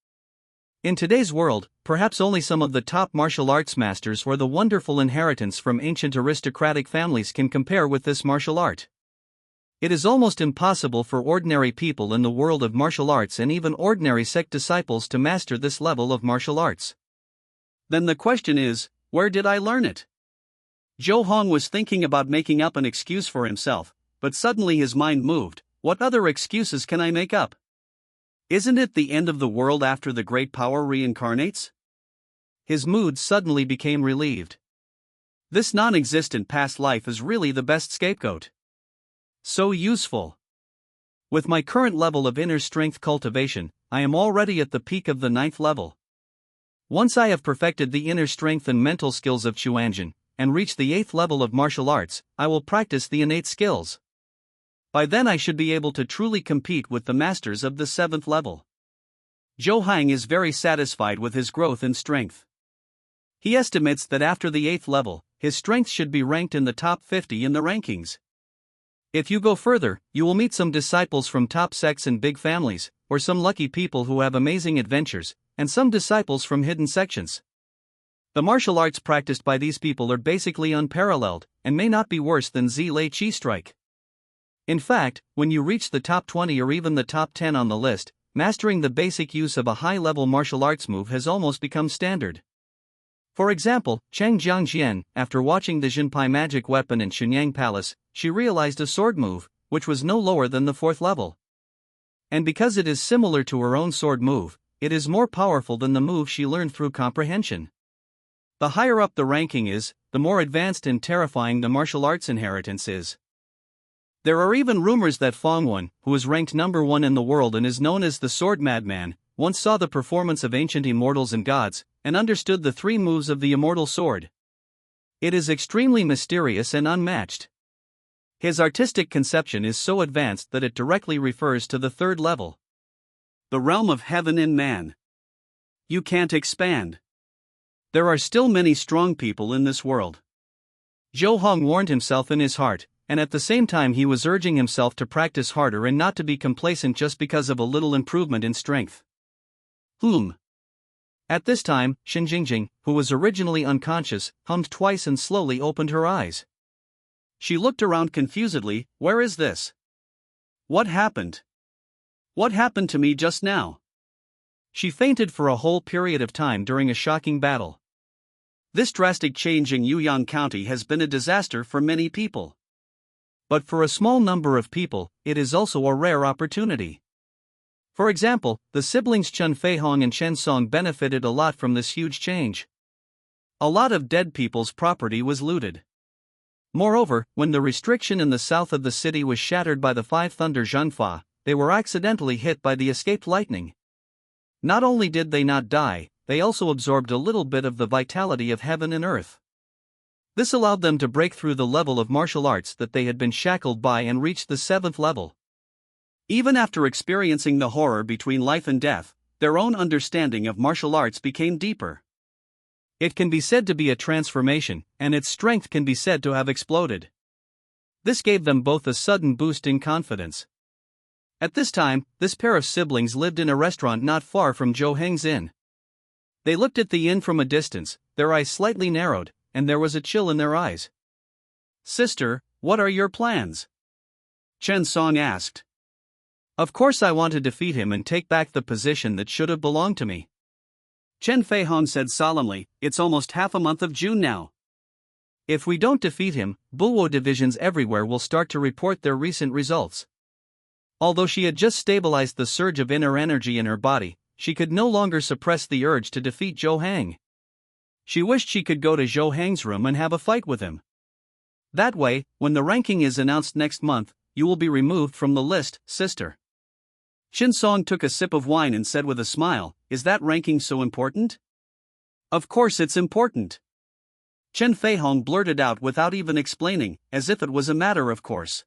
S1: In today's world, perhaps only some of the top martial arts masters or the wonderful inheritance from ancient aristocratic families can compare with this martial art. It is almost impossible for ordinary people in the world of martial arts and even ordinary sect disciples to master this level of martial arts. Then the question is, where did I learn it? Zhou Hong was thinking about making up an excuse for himself, but suddenly his mind moved. What other excuses can I make up? Isn't it the end of the world after the great power reincarnates? His mood suddenly became relieved. This non-existent past life is really the best scapegoat. So useful. With my current level of inner strength cultivation, I am already at the peak of the 9th level. Once I have perfected the inner strength and mental skills of Chuanjin, and reach the 8th level of martial arts, I will practice the innate skills. By then I should be able to truly compete with the masters of the 7th level. Zhou Hang is very satisfied with his growth in strength. He estimates that after the 8th level, his strength should be ranked in the top 50 in the rankings. If you go further, you will meet some disciples from top sects and big families, or some lucky people who have amazing adventures, and some disciples from hidden sections. The martial arts practiced by these people are basically unparalleled, and may not be worse than Zilei Qi Strike. In fact, when you reach the top 20 or even the top 10 on the list, mastering the basic use of a high-level martial arts move has almost become standard. For example, Cheng Jiangxian, after watching the Jinpai magic weapon in Shenyang Palace, she realized a sword move, which was no lower than the 4th level. And because it is similar to her own sword move, it is more powerful than the move she learned through comprehension. The higher up the ranking is, the more advanced and terrifying the martial arts inheritance is. There are even rumors that Fong Wen, who is ranked number 1 in the world and is known as the Sword Madman, once saw the performance of ancient immortals and gods, and understood the 3 moves of the immortal sword. It is extremely mysterious and unmatched. His artistic conception is so advanced that it directly refers to the 3rd level. The realm of heaven in man. You can't expand. There are still many strong people in this world. Zhou Hong warned himself in his heart, and at the same time he was urging himself to practice harder and not to be complacent just because of a little improvement in strength. At this time, Shen Jingjing, who was originally unconscious, hummed twice and slowly opened her eyes. She looked around confusedly. Where is this? What happened? What happened to me just now? She fainted for a whole period of time during a shocking battle. This drastic change in Yuyang County has been a disaster for many people. But for a small number of people, it is also a rare opportunity. For example, the siblings Chen Feihong and Chen Song benefited a lot from this huge change. A lot of dead people's property was looted. Moreover, when the restriction in the south of the city was shattered by the 5 Thunder Zhenfa, they were accidentally hit by the escaped lightning. Not only did they not die, they also absorbed a little bit of the vitality of heaven and earth. This allowed them to break through the level of martial arts that they had been shackled by and reach the 7th level. Even after experiencing the horror between life and death, their own understanding of martial arts became deeper. It can be said to be a transformation, and its strength can be said to have exploded. This gave them both a sudden boost in confidence. At this time, this pair of siblings lived in a restaurant not far from Zhou Heng's inn. They looked at the inn from a distance, their eyes slightly narrowed, and there was a chill in their eyes. "Sister, what are your plans?" Chen Song asked. "Of course I want to defeat him and take back the position that should have belonged to me." Chen Feihong said solemnly, "It's almost half a month of June now. If we don't defeat him, Bulwo divisions everywhere will start to report their recent results." Although she had just stabilized the surge of inner energy in her body, she could no longer suppress the urge to defeat Zhou Hang. She wished she could go to Zhou Hang's room and have a fight with him. That way, when the ranking is announced next month, you will be removed from the list, sister. Qin Song took a sip of wine and said with a smile, "Is that ranking so important?" "Of course it's important." Chen Feihong blurted out without even explaining, as if it was a matter of course.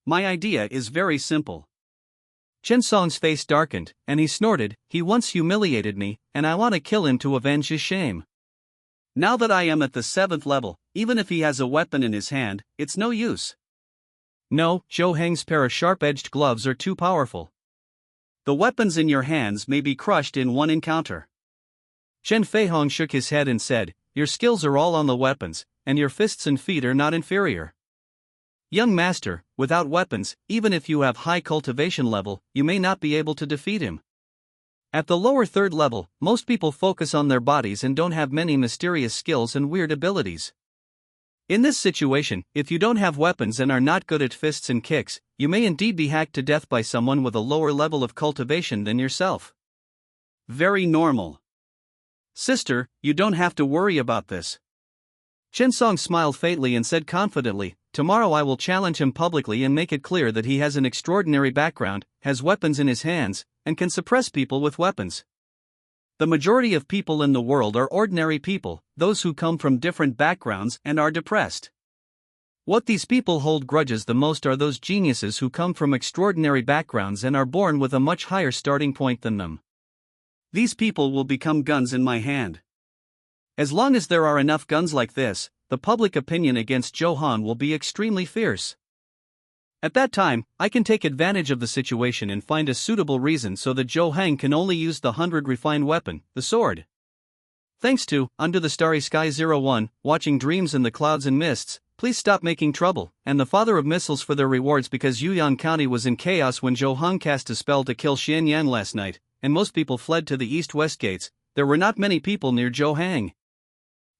S1: "My idea is very simple." Chen Song's face darkened, and he snorted, "He once humiliated me, and I want to kill him to avenge his shame. Now that I am at the 7th level, even if he has a weapon in his hand, it's no use." "No, Zhou Hang's pair of sharp-edged gloves are too powerful. The weapons in your hands may be crushed in one encounter." Chen Feihong shook his head and said, "Your skills are all on the weapons, and your fists and feet are not inferior. Young master, without weapons, even if you have high cultivation level, you may not be able to defeat him. At the lower 3rd level, most people focus on their bodies and don't have many mysterious skills and weird abilities. In this situation, if you don't have weapons and are not good at fists and kicks, you may indeed be hacked to death by someone with a lower level of cultivation than yourself. Very normal. Sister, you don't have to worry about this." Chen Song smiled faintly and said confidently, "Tomorrow I will challenge him publicly and make it clear that he has an extraordinary background, has weapons in his hands, and can suppress people with weapons. The majority of people in the world are ordinary people, those who come from different backgrounds and are depressed. What these people hold grudges the most are those geniuses who come from extraordinary backgrounds and are born with a much higher starting point than them. These people will become guns in my hand. As long as there are enough guns like this, the public opinion against Zhou Han will be extremely fierce. At that time, I can take advantage of the situation and find a suitable reason so that Zhou Hang can only use the 100 refined weapon, the sword." Thanks to Under the Starry Sky 01, watching Dreams in the Clouds and Mists, Please Stop Making Trouble, and the Father of Missiles for their rewards because Yuyang County was in chaos when Zhou Hang cast a spell to kill Xianyang last night, and most people fled to the east-west gates. There were not many people near Zhou Hang.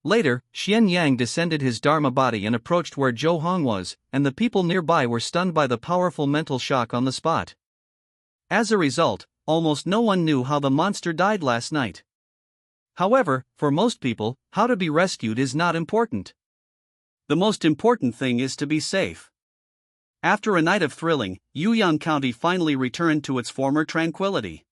S1: Later, Xianyang descended his Dharma body and approached where Zhou Hang was, and the people nearby were stunned by the powerful mental shock on the spot. As a result, almost no one knew how the monster died last night. However, for most people, how to be rescued is not important. The most important thing is to be safe. After a night of thrilling, Yuyang County finally returned to its former tranquility.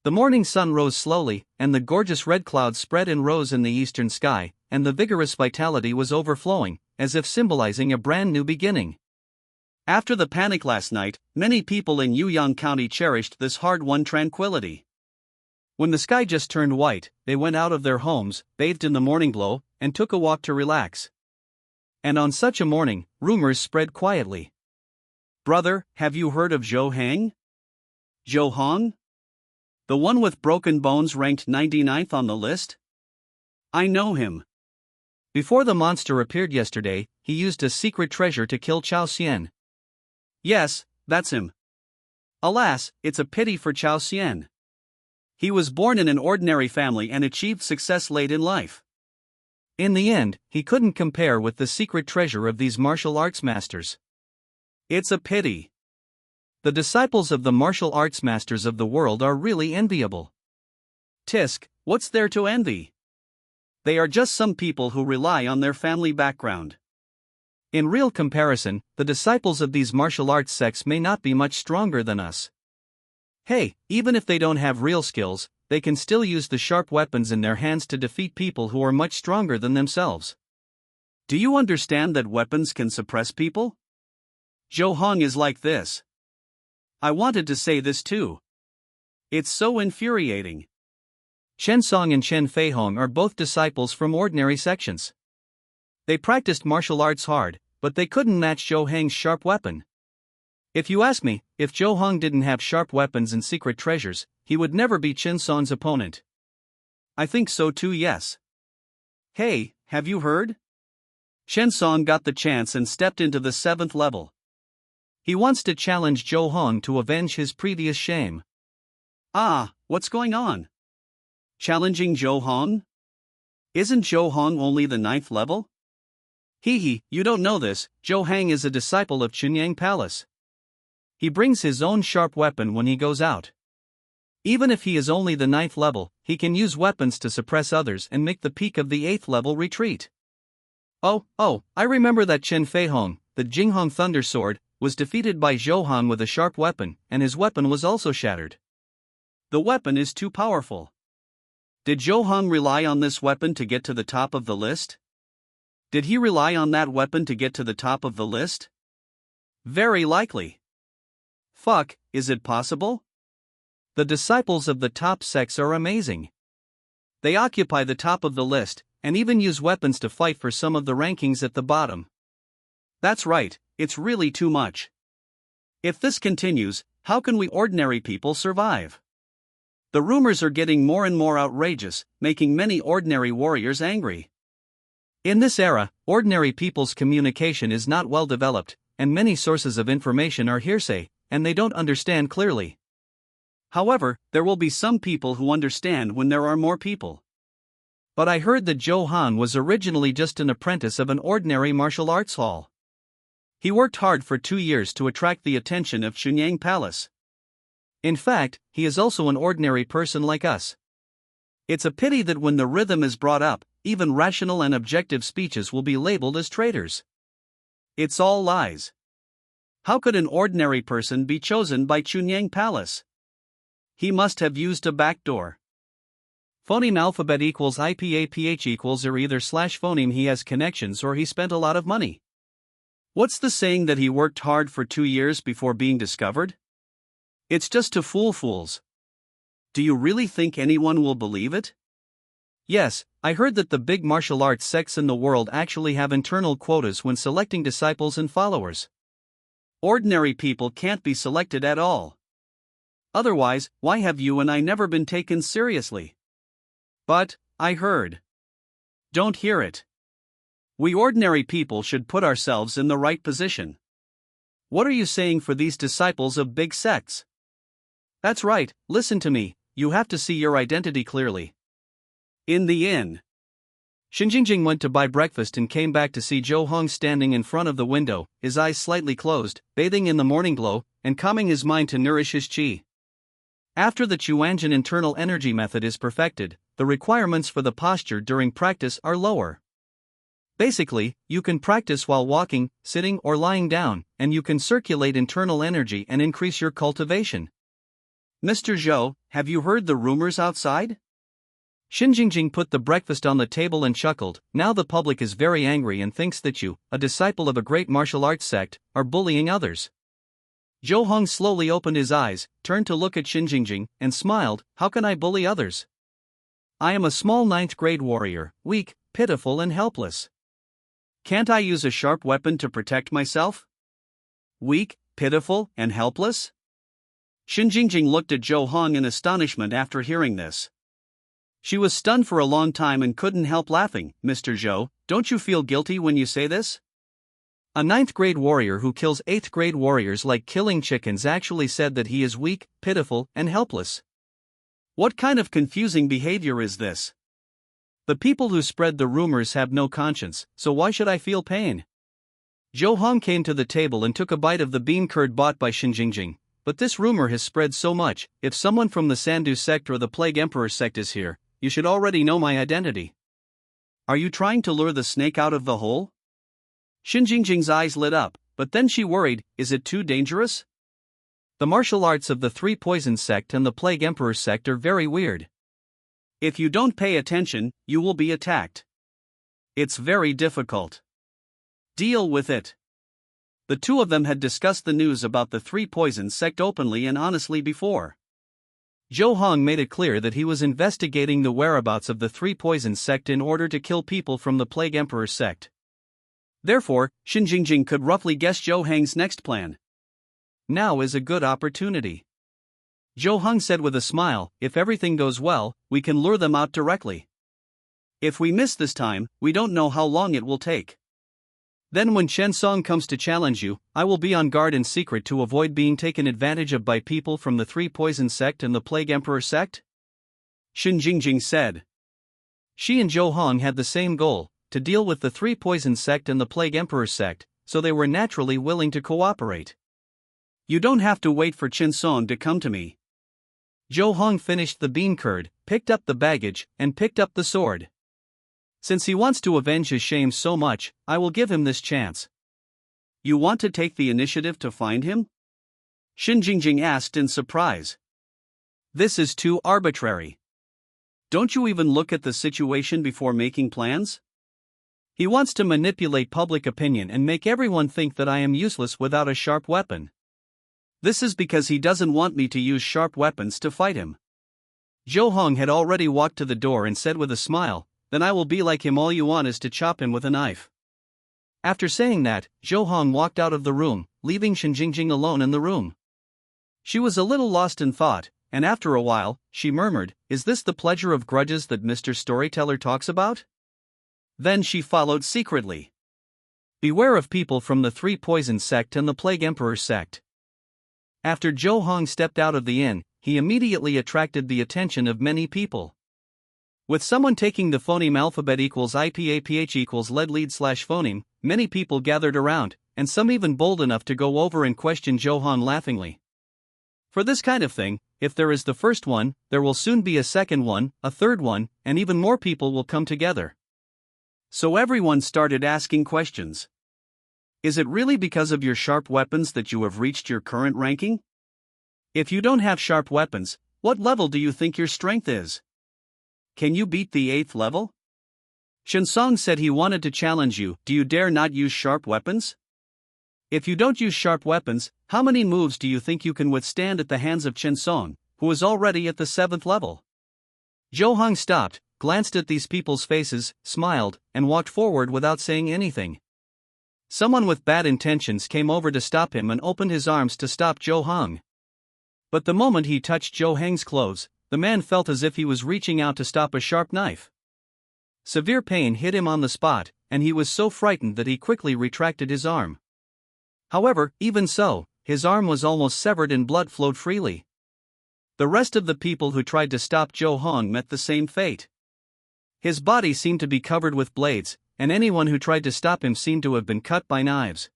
S1: The morning sun rose slowly, and the gorgeous red clouds spread and rose in the eastern sky, and the vigorous vitality was overflowing, as if symbolizing a brand new beginning. After the panic last night, many people in Yuyang County cherished this hard-won tranquility. When the sky just turned white, they went out of their homes, bathed in the morning glow, and took a walk to relax. And on such a morning, rumors spread quietly. "Brother, have you heard of Zhou Hang? Zhou Hang? The one with broken bones ranked 99th on the list? I know him. Before the monster appeared yesterday, he used a secret treasure to kill Chao Xian." "Yes, that's him. Alas, it's a pity for Chao Xian. He was born in an ordinary family and achieved success late in life. In the end, he couldn't compare with the secret treasure of these martial arts masters. It's a pity. The disciples of the martial arts masters of the world are really enviable." "Tisk, what's there to envy? They are just some people who rely on their family background. In real comparison, the disciples of these martial arts sects may not be much stronger than us. Hey, even if they don't have real skills, they can still use the sharp weapons in their hands to defeat people who are much stronger than themselves. Do you understand that weapons can suppress people? Zhou Hang is like this. I wanted to say this too. It's so infuriating." Chen Song and Chen Feihong are both disciples from ordinary sections. They practiced martial arts hard, but they couldn't match Zhou Hang's sharp weapon. If you ask me, if Zhou Hang didn't have sharp weapons and secret treasures, he would never be Chen Song's opponent. I think so too, yes. Hey, have you heard? Chen Song got the chance and stepped into the 7th level. He wants to challenge Zhou Hang to avenge his previous shame. Ah, what's going on? Challenging Zhou Hang? Isn't Zhou Hang only the 9th level? Hee, you don't know this, Zhou Hang is a disciple of Chunyang Palace. He brings his own sharp weapon when he goes out. Even if he is only the 9th level, he can use weapons to suppress others and make the peak of the 8th level retreat. Oh, I remember that Chen Feihong, the Jinghong Thunder Sword, was defeated by Zhou Han with a sharp weapon, and his weapon was also shattered. The weapon is too powerful. Did Zhou Han rely on this weapon to get to the top of the list? Did he rely on that weapon to get to the top of the list? Very likely. Fuck, is it possible? The disciples of the top sects are amazing. They occupy the top of the list, and even use weapons to fight for some of the rankings at the bottom. That's right, it's really too much. If this continues, how can we ordinary people survive? The rumors are getting more and more outrageous, making many ordinary warriors angry. In this era, ordinary people's communication is not well developed, and many sources of information are hearsay, and they don't understand clearly. However, there will be some people who understand when there are more people. But I heard that Zhou Han was originally just an apprentice of an ordinary martial arts hall. He worked hard for 2 years to attract the attention of Xunyang Palace. In fact, he is also an ordinary person like us. It's a pity that when the rhythm is brought up, even rational and objective speeches will be labeled as traitors. It's all lies. How could an ordinary person be chosen by Xunyang Palace? He must have used a backdoor. Phoneme alphabet equals IPAPH equals or either slash phoneme he has connections or he spent a lot of money. What's the saying that he worked hard for 2 years before being discovered? It's just to fool fools. Do you really think anyone will believe it? Yes, I heard that the big martial arts sects in the world actually have internal quotas when selecting disciples and followers. Ordinary people can't be selected at all. Otherwise, why have you and I never been taken seriously? But, I heard. Don't hear it. We ordinary people should put ourselves in the right position. What are you saying for these disciples of big sects? That's right, listen to me, you have to see your identity clearly. In the inn. Xinjingjing went to buy breakfast and came back to see Zhou Hong standing in front of the window, his eyes slightly closed, bathing in the morning glow, and calming his mind to nourish his qi. After the Chuanjin internal energy method is perfected, the requirements for the posture during practice are lower. Basically, you can practice while walking, sitting or lying down, and you can circulate internal energy and increase your cultivation. Mr. Zhou, have you heard the rumors outside? Xinjingjing put the breakfast on the table and chuckled. Now the public is very angry and thinks that you, a disciple of a great martial arts sect, are bullying others. Zhou Hong slowly opened his eyes, turned to look at Xinjingjing, and smiled. How can I bully others? I am a small 9th grade warrior, weak, pitiful and helpless. Can't I use a sharp weapon to protect myself? Weak, pitiful, and helpless? Xinjingjing looked at Zhou Hong in astonishment after hearing this. She was stunned for a long time and couldn't help laughing. Mr. Zhou, don't you feel guilty when you say this? A 9th grade warrior who kills 8th grade warriors like killing chickens actually said that he is weak, pitiful, and helpless. What kind of confusing behavior is this? The people who spread the rumors have no conscience, so why should I feel pain? Zhou Hong came to the table and took a bite of the bean curd bought by Xinjingjing. But this rumor has spread so much, if someone from the Sandu sect or the Plague Emperor sect is here, you should already know my identity. Are you trying to lure the snake out of the hole? Xinjingjing's eyes lit up, but then she worried, is it too dangerous? The martial arts of the 3 Poison sect and the Plague Emperor sect are very weird. If you don't pay attention, you will be attacked. It's very difficult. Deal with it. The two of them had discussed the news about the 3 Poison sect openly and honestly before. Zhou Hong made it clear that he was investigating the whereabouts of the 3 Poison sect in order to kill people from the Plague Emperor sect. Therefore, Xinjingjing could roughly guess Zhou Hong's next plan. Now is a good opportunity. Zhou Hong said with a smile, if everything goes well, we can lure them out directly. If we miss this time, we don't know how long it will take. Then when Chen Song comes to challenge you, I will be on guard in secret to avoid being taken advantage of by people from the 3 Poison sect and the Plague Emperor sect? Xinjingjing said. She and Zhou Hong had the same goal, to deal with the 3 Poison sect and the Plague Emperor sect, so they were naturally willing to cooperate. You don't have to wait for Chen Song to come to me. Zhou Hong finished the bean curd, picked up the baggage, and picked up the sword. Since he wants to avenge his shame so much, I will give him this chance. You want to take the initiative to find him? Xin Jingjing asked in surprise. This is too arbitrary. Don't you even look at the situation before making plans? He wants to manipulate public opinion and make everyone think that I am useless without a sharp weapon. This is because he doesn't want me to use sharp weapons to fight him. Zhou Hong had already walked to the door and said with a smile, then I will be like him. All you want is to chop him with a knife. After saying that, Zhou Hong walked out of the room, leaving Xin Jingjing alone in the room. She was a little lost in thought, and after a while, she murmured, is this the pleasure of grudges that Mr. Storyteller talks about? Then she followed secretly. Beware of people from the Three Poisons sect and the Plague Emperor sect. After Zhou Hong stepped out of the inn, he immediately attracted the attention of many people. With someone taking the phoneme alphabet equals IPAPH equals lead slash phoneme, many people gathered around, and some even bold enough to go over and question Zhou Hong laughingly. For this kind of thing, if there is the first one, there will soon be a second one, a third one, and even more people will come together. So everyone started asking questions. Is it really because of your sharp weapons that you have reached your current ranking? If you don't have sharp weapons, what level do you think your strength is? Can you beat the 8th level? Shen Song said he wanted to challenge you. Do you dare not use sharp weapons? If you don't use sharp weapons, how many moves do you think you can withstand at the hands of Chen Song, who is already at the 7th level? Zhou Hong stopped, glanced at these people's faces, smiled, and walked forward without saying anything. Someone with bad intentions came over to stop him and opened his arms to stop Zhou Hong. But the moment he touched Zhou Hong's clothes, the man felt as if he was reaching out to stop a sharp knife. Severe pain hit him on the spot, and he was so frightened that he quickly retracted his arm. However, even so, his arm was almost severed and blood flowed freely. The rest of the people who tried to stop Zhou Hong met the same fate. His body seemed to be covered with blades, and anyone who tried to stop him seemed to have been cut by knives.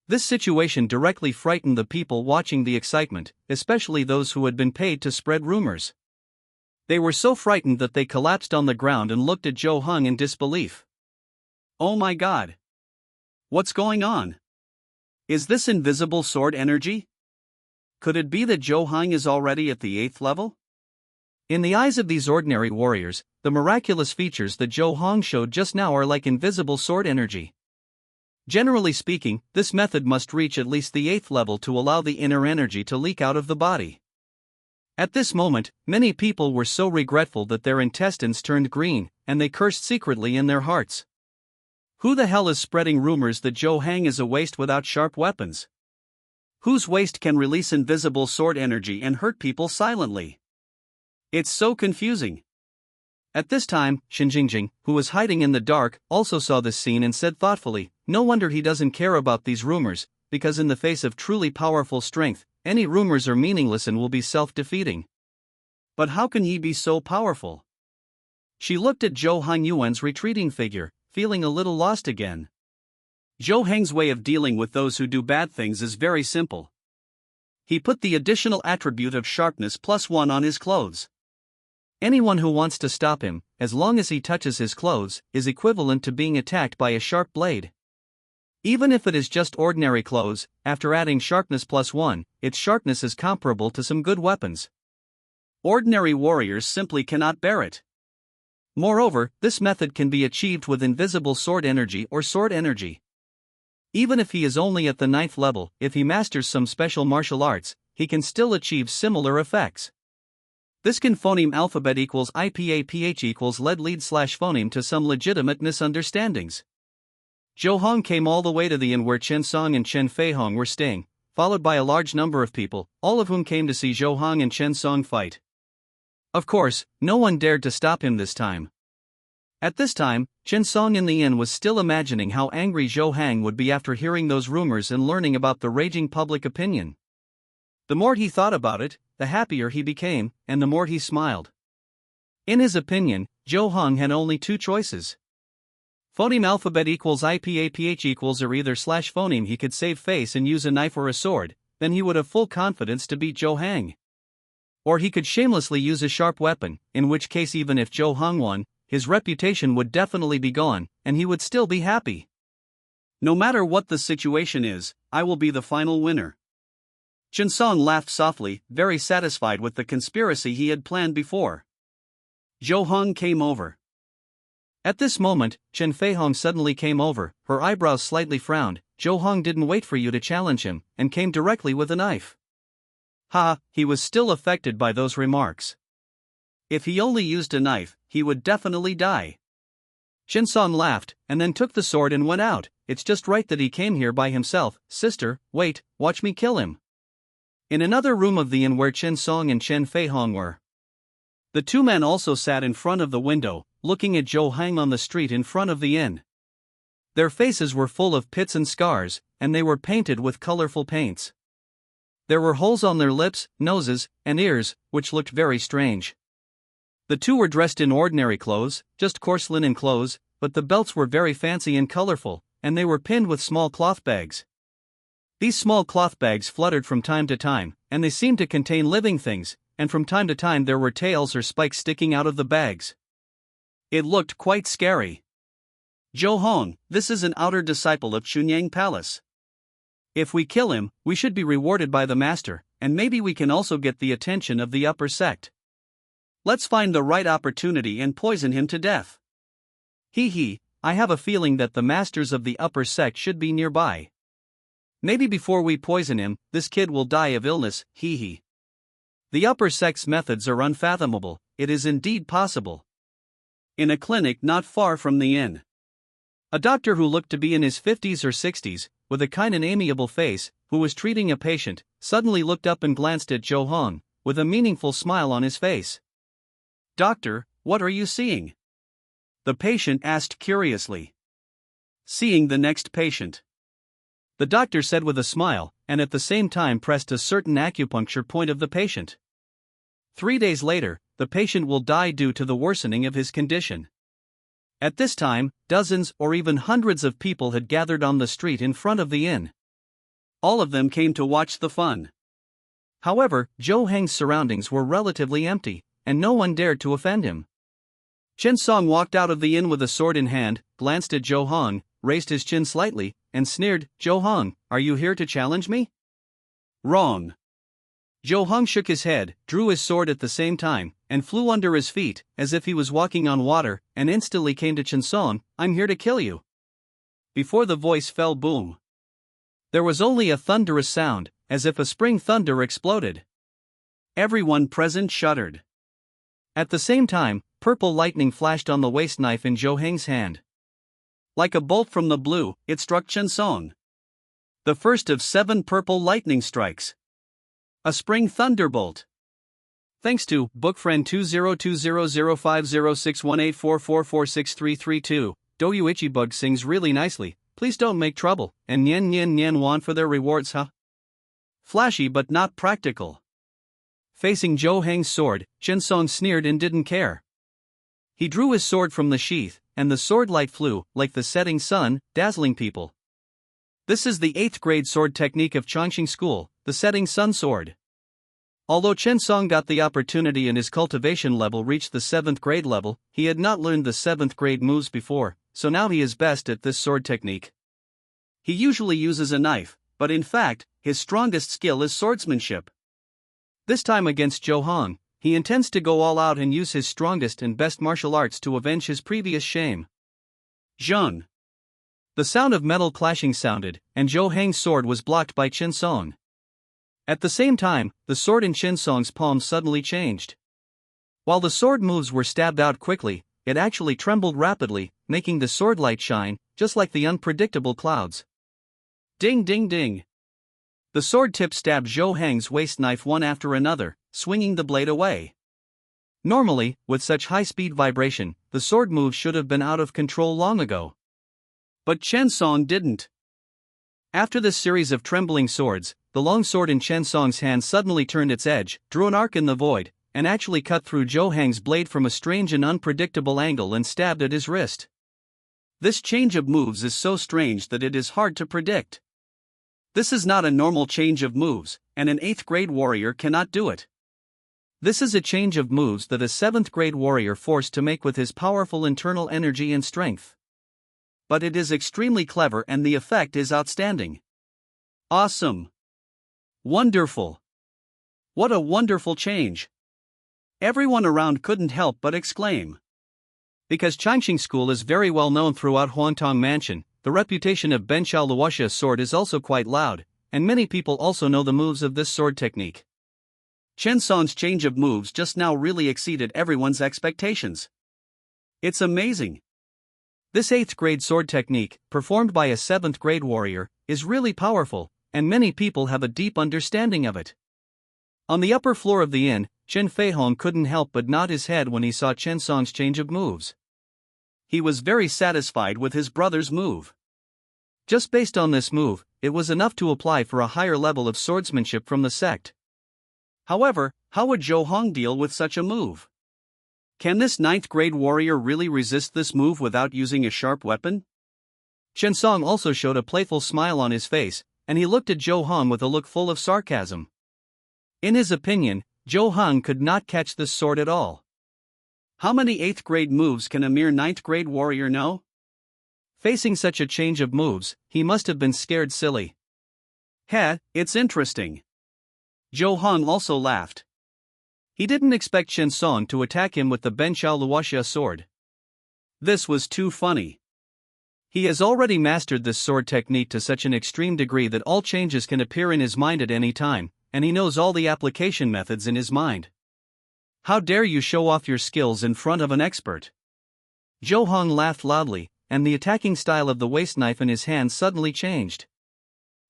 S1: This situation directly frightened the people watching the excitement, especially those who had been paid to spread rumors. They were so frightened that they collapsed on the ground and looked at Zhou Hong in disbelief. Oh my God! What's going on? Is this invisible sword energy? Could it be that Zhou Hong is already at the 8th level? In the eyes of these ordinary warriors, the miraculous features that Zhou Hong showed just now are like invisible sword energy. Generally speaking, this method must reach at least the 8th level to allow the inner energy to leak out of the body. At this moment, many people were so regretful that their intestines turned green, and they cursed secretly in their hearts. Who the hell is spreading rumors that Zhou Hong is a waste without sharp weapons? Whose waste can release invisible sword energy and hurt people silently? It's so confusing. At this time, Xin Jingjing, who was hiding in the dark, also saw this scene and said thoughtfully, no wonder he doesn't care about these rumors, because in the face of truly powerful strength, any rumors are meaningless and will be self-defeating. But how can he be so powerful? She looked at Zhou Hong Yuan's retreating figure, feeling a little lost again. Zhou Hong's way of dealing with those who do bad things is very simple. He put the additional attribute of sharpness +1 on his clothes. Anyone who wants to stop him, as long as he touches his clothes, is equivalent to being attacked by a sharp blade. Even if it is just ordinary clothes, after adding sharpness +1, its sharpness is comparable to some good weapons. Ordinary warriors simply cannot bear it. Moreover, this method can be achieved with invisible sword energy or sword energy. Even if he is only at the 9th level, if he masters some special martial arts, he can still achieve similar effects. This can phoneme alphabet equals IPAPH equals lead slash phoneme to some legitimate misunderstandings. Zhou Hong came all the way to the inn where Chen Song and Chen Fei Hong were staying, followed by a large number of people, all of whom came to see Zhou Hong and Chen Song fight. Of course, no one dared to stop him this time. At this time, Chen Song in the inn was still imagining how angry Zhou Hong would be after hearing those rumors and learning about the raging public opinion. The more he thought about it, the happier he became, and the more he smiled. In his opinion, Zhou Hong had only two choices. Phoneme alphabet equals IPAPH equals or either slash phoneme he could save face and use a knife or a sword, then he would have full confidence to beat Zhou Hong. Or he could shamelessly use a sharp weapon, in which case even if Zhou Hong won, his reputation would definitely be gone, and he would still be happy. No matter what the situation is, I will be the final winner. Chen Song laughed softly, very satisfied with the conspiracy he had planned before. Zhou Hong came over. At this moment, Chen Feihong suddenly came over, her eyebrows slightly frowned. Zhou Hong didn't wait for you to challenge him, and came directly with a knife. Ha, he was still affected by those remarks. If he only used a knife, he would definitely die. Chen Song laughed, and then took the sword and went out. It's just right that he came here by himself. Sister, wait, watch me kill him. In another room of the inn where Chen Song and Chen Feihong were, the two men also sat in front of the window, looking at Zhou Hong on the street in front of the inn. Their faces were full of pits and scars, and they were painted with colorful paints. There were holes on their lips, noses, and ears, which looked very strange. The two were dressed in ordinary clothes, just coarse linen clothes, but the belts were very fancy and colorful, and they were pinned with small cloth bags. These small cloth bags fluttered from time to time, and they seemed to contain living things, and from time to time there were tails or spikes sticking out of the bags. It looked quite scary. Zhou Hong, this is an outer disciple of Chunyang Palace. If we kill him, we should be rewarded by the master, and maybe we can also get the attention of the upper sect. Let's find the right opportunity and poison him to death. Hee, I have a feeling that the masters of the upper sect should be nearby. Maybe before we poison him, this kid will die of illness, hee. The upper sect's methods are unfathomable, it is indeed possible. In a clinic not far from the inn, a doctor who looked to be in his 50s or 60s, with a kind and amiable face, who was treating a patient, suddenly looked up and glanced at Zhou Hong, with a meaningful smile on his face. Doctor, what are you seeing? The patient asked curiously. Seeing the next patient. The doctor said with a smile, and at the same time pressed a certain acupuncture point of the patient. 3 days later, the patient will die due to the worsening of his condition. At this time, dozens or even hundreds of people had gathered on the street in front of the inn. All of them came to watch the fun. However, Zhou Hong's surroundings were relatively empty, and no one dared to offend him. Chen Song walked out of the inn with a sword in hand, glanced at Zhou Hong, raised his chin slightly, and sneered, "Zhou Hong, are you here to challenge me?" Wrong. Zhou Hong shook his head, drew his sword at the same time, and flew under his feet, as if he was walking on water, and instantly came to Chen Song, "I'm here to kill you." Before the voice fell boom, there was only a thunderous sound, as if a spring thunder exploded. Everyone present shuddered. At the same time, purple lightning flashed on the waist knife in Zhou Hong's hand. Like a bolt from the blue, it struck Chen Song. The first of 7 purple lightning strikes. A spring thunderbolt. Thanks to Bookfriend 2020506184446332, Douyu Ichibug sings really nicely. Please don't make trouble, and Nian want for their rewards, huh? Flashy but not practical. Facing Zhou Hong's sword, Chen Song sneered and didn't care. He drew his sword from the sheath, and the sword light flew, like the setting sun, dazzling people. This is the 8th grade sword technique of Chongqing School, the setting sun sword. Although Chen Song got the opportunity and his cultivation level reached the 7th grade level, he had not learned the 7th grade moves before, so now he is best at this sword technique. He usually uses a knife, but in fact, his strongest skill is swordsmanship. This time against Zhou Hong, he intends to go all out and use his strongest and best martial arts to avenge his previous shame. Zheng. The sound of metal clashing sounded, and Zhou Hong's sword was blocked by Chen Song. At the same time, the sword in Chen Song's palm suddenly changed. While the sword moves were stabbed out quickly, it actually trembled rapidly, making the sword light shine, just like the unpredictable clouds. Ding ding ding. The sword tip stabbed Zhou Hong's waist knife one after another, swinging the blade away. Normally, with such high-speed vibration, the sword move should have been out of control long ago. But Chen Song didn't. After this series of trembling swords, the long sword in Chen Song's hand suddenly turned its edge, drew an arc in the void, and actually cut through Zhou Hong's blade from a strange and unpredictable angle and stabbed at his wrist. This change of moves is so strange that it is hard to predict. This is not a normal change of moves, and an 8th grade warrior cannot do it. This is a change of moves that a 7th grade warrior forced to make with his powerful internal energy and strength. But it is extremely clever and the effect is outstanding. Awesome! Wonderful! What a wonderful change! Everyone around couldn't help but exclaim. Because Changqing School is very well known throughout Huangtong Mansion, the reputation of Ben Xiao Luoxia's sword is also quite loud, and many people also know the moves of this sword technique. Chen Song's change of moves just now really exceeded everyone's expectations. It's amazing. This 8th grade sword technique, performed by a 7th grade warrior, is really powerful, and many people have a deep understanding of it. On the upper floor of the inn, Chen Feihong couldn't help but nod his head when he saw Chen Song's change of moves. He was very satisfied with his brother's move. Just based on this move, it was enough to apply for a higher level of swordsmanship from the sect. However, how would Zhou Hong deal with such a move? Can this 9th grade warrior really resist this move without using a sharp weapon? Chen Song also showed a playful smile on his face, and he looked at Zhou Hong with a look full of sarcasm. In his opinion, Zhou Hong could not catch this sword at all. How many 8th grade moves can a mere 9th grade warrior know? Facing such a change of moves, he must have been scared silly. Heh, it's interesting. Zhou Hong also laughed. He didn't expect Chen Song to attack him with the Ben Xiao Luoxia sword. This was too funny. He has already mastered this sword technique to such an extreme degree that all changes can appear in his mind at any time, and he knows all the application methods in his mind. How dare you show off your skills in front of an expert? Zhou Hong laughed loudly, and the attacking style of the waist knife in his hand suddenly changed.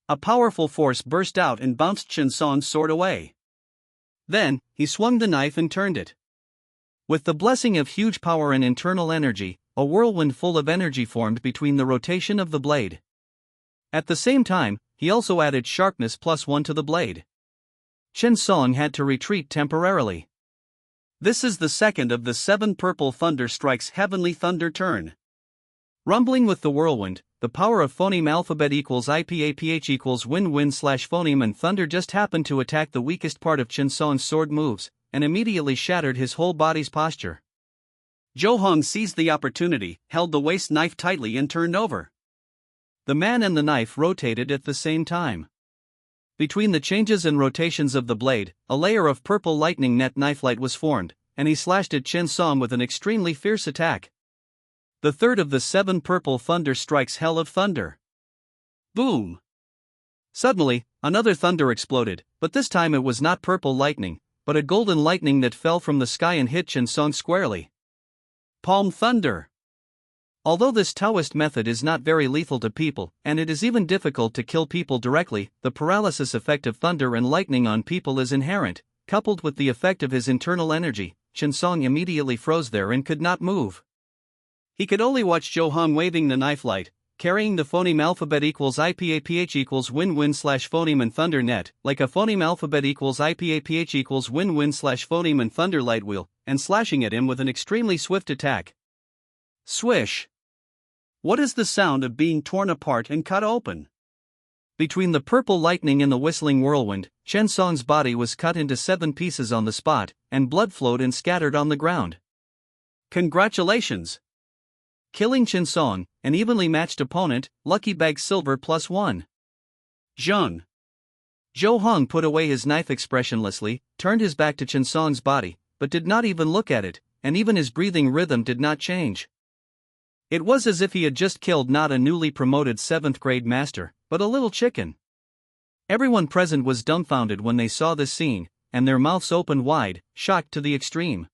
S1: A powerful force burst out and bounced Chen Song's sword away. Then, he swung the knife and turned it. With the blessing of huge power and internal energy, a whirlwind full of energy formed between the rotation of the blade. At the same time, he also added sharpness +1 to the blade. Chen Song had to retreat temporarily. This is the second of the 7 purple thunder strikes heavenly thunder turn. Rumbling with the whirlwind, the power of phoneme alphabet equals IPAPH equals win-win/phoneme and thunder just happened to attack the weakest part of Chen Song's sword moves, and immediately shattered his whole body's posture. Zhou Hong seized the opportunity, held the waist knife tightly and turned over. The man and the knife rotated at the same time. Between the changes and rotations of the blade, a layer of purple lightning net knife light was formed, and he slashed at Chen Song with an extremely fierce attack. The third of the 7 purple thunder strikes hell of thunder. Boom! Suddenly, another thunder exploded, but this time it was not purple lightning, but a golden lightning that fell from the sky and hit Chen Song squarely. Palm thunder! Although this Taoist method is not very lethal to people, and it is even difficult to kill people directly, the paralysis effect of thunder and lightning on people is inherent. Coupled with the effect of his internal energy, Chen Song immediately froze there and could not move. He could only watch Zhou Hong waving the knife light, carrying the phoneme alphabet equals IPAPH equals win-win/phoneme and thunder net, like a phoneme alphabet equals IPAPH equals win-win/phoneme and thunder light wheel, and slashing at him with an extremely swift attack. Swish! What is the sound of being torn apart and cut open? Between the purple lightning and the whistling whirlwind, Chen Song's body was cut into 7 pieces on the spot, and blood flowed and scattered on the ground. Congratulations! Killing Chen Song, an evenly matched opponent, lucky bag silver +1. Zheng. Zhou Hong put away his knife expressionlessly, turned his back to Chen Song's body, but did not even look at it, and even his breathing rhythm did not change. It was as if he had just killed not a newly promoted 7th grade master, but a little chicken. Everyone present was dumbfounded when they saw this scene, and their mouths opened wide, shocked to the extreme.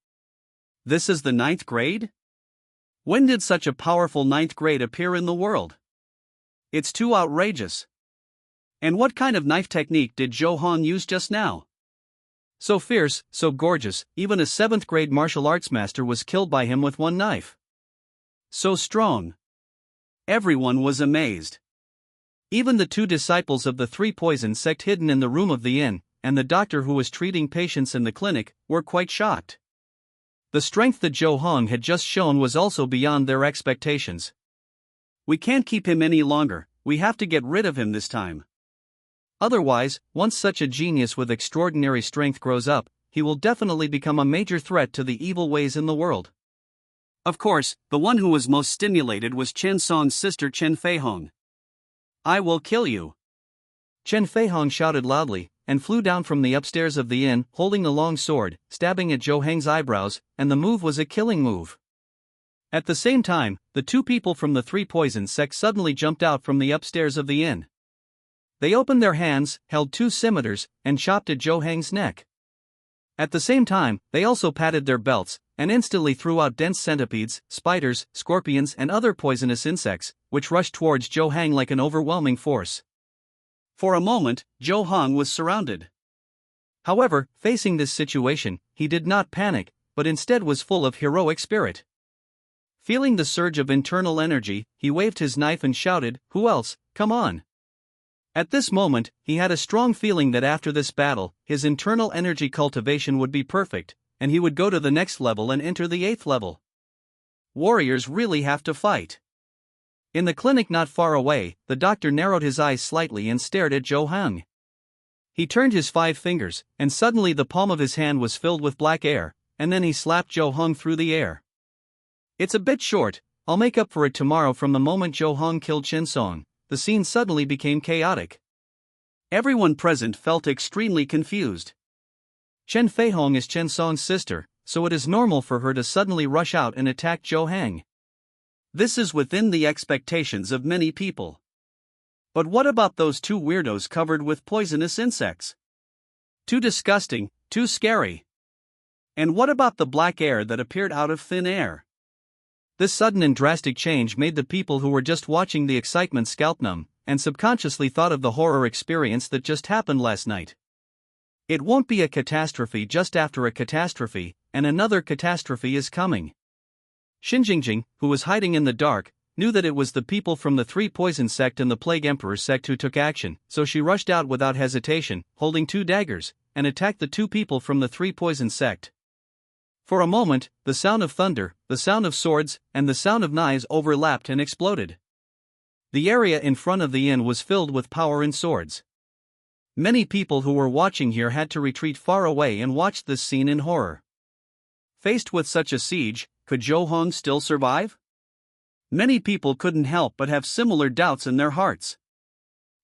S1: This is the 9th grade? When did such a powerful 9th grade appear in the world? It's too outrageous. And what kind of knife technique did Zhou Hong use just now? So fierce, so gorgeous, even a 7th grade martial arts master was killed by him with one knife. So strong. Everyone was amazed. Even the 2 disciples of the 3 poison sect hidden in the room of the inn, and the doctor who was treating patients in the clinic, were quite shocked. The strength that Zhou Hong had just shown was also beyond their expectations. We can't keep him any longer, we have to get rid of him this time. Otherwise, once such a genius with extraordinary strength grows up, he will definitely become a major threat to the evil ways in the world. Of course, the one who was most stimulated was Chen Song's sister Chen Feihong. I will kill you. Chen Feihong shouted loudly, and flew down from the upstairs of the inn, holding a long sword, stabbing at Zhou Hang's eyebrows, and the move was a killing move. At the same time, the two people from the three poison sects suddenly jumped out from the upstairs of the inn. They opened their hands, held two scimitars, and chopped at Zhou Hang's neck. At the same time, they also patted their belts, and instantly threw out dense centipedes, spiders, scorpions and other poisonous insects, which rushed towards Zhou Hang like an overwhelming force. For a moment, Zhou Hang was surrounded. However, facing this situation, he did not panic, but instead was full of heroic spirit. Feeling the surge of internal energy, he waved his knife and shouted, "Who else? Come on!" At this moment, he had a strong feeling that after this battle, his internal energy cultivation would be perfect, and he would go to the next level and enter the 8th level. Warriors really have to fight. In the clinic not far away, the doctor narrowed his eyes slightly and stared at Zhou Hang. He turned his 5 fingers, and suddenly the palm of his hand was filled with black air, and then he slapped Zhou Hang through the air. It's a bit short, I'll make up for it tomorrow. From the moment Zhou Hang killed Chen Song, the scene suddenly became chaotic. Everyone present felt extremely confused. Chen Feihong is Chen Song's sister, so it is normal for her to suddenly rush out and attack Zhou Hang. This is within the expectations of many people. But what about those two weirdos covered with poisonous insects? Too disgusting, too scary. And what about the black air that appeared out of thin air? This sudden and drastic change made the people who were just watching the excitement scalp numb, and subconsciously thought of the horror experience that just happened last night. It won't be a catastrophe just after a catastrophe, and another catastrophe is coming. Xinjingjing, who was hiding in the dark, knew that it was the people from the Three Poison sect and the Plague Emperor sect who took action, so she rushed out without hesitation, holding 2 daggers, and attacked the 2 people from the Three Poison sect. For a moment, the sound of thunder, the sound of swords, and the sound of knives overlapped and exploded. The area in front of the inn was filled with power and swords. Many people who were watching here had to retreat far away and watched this scene in horror. Faced with such a siege, could Zhou Hang still survive? Many people couldn't help but have similar doubts in their hearts.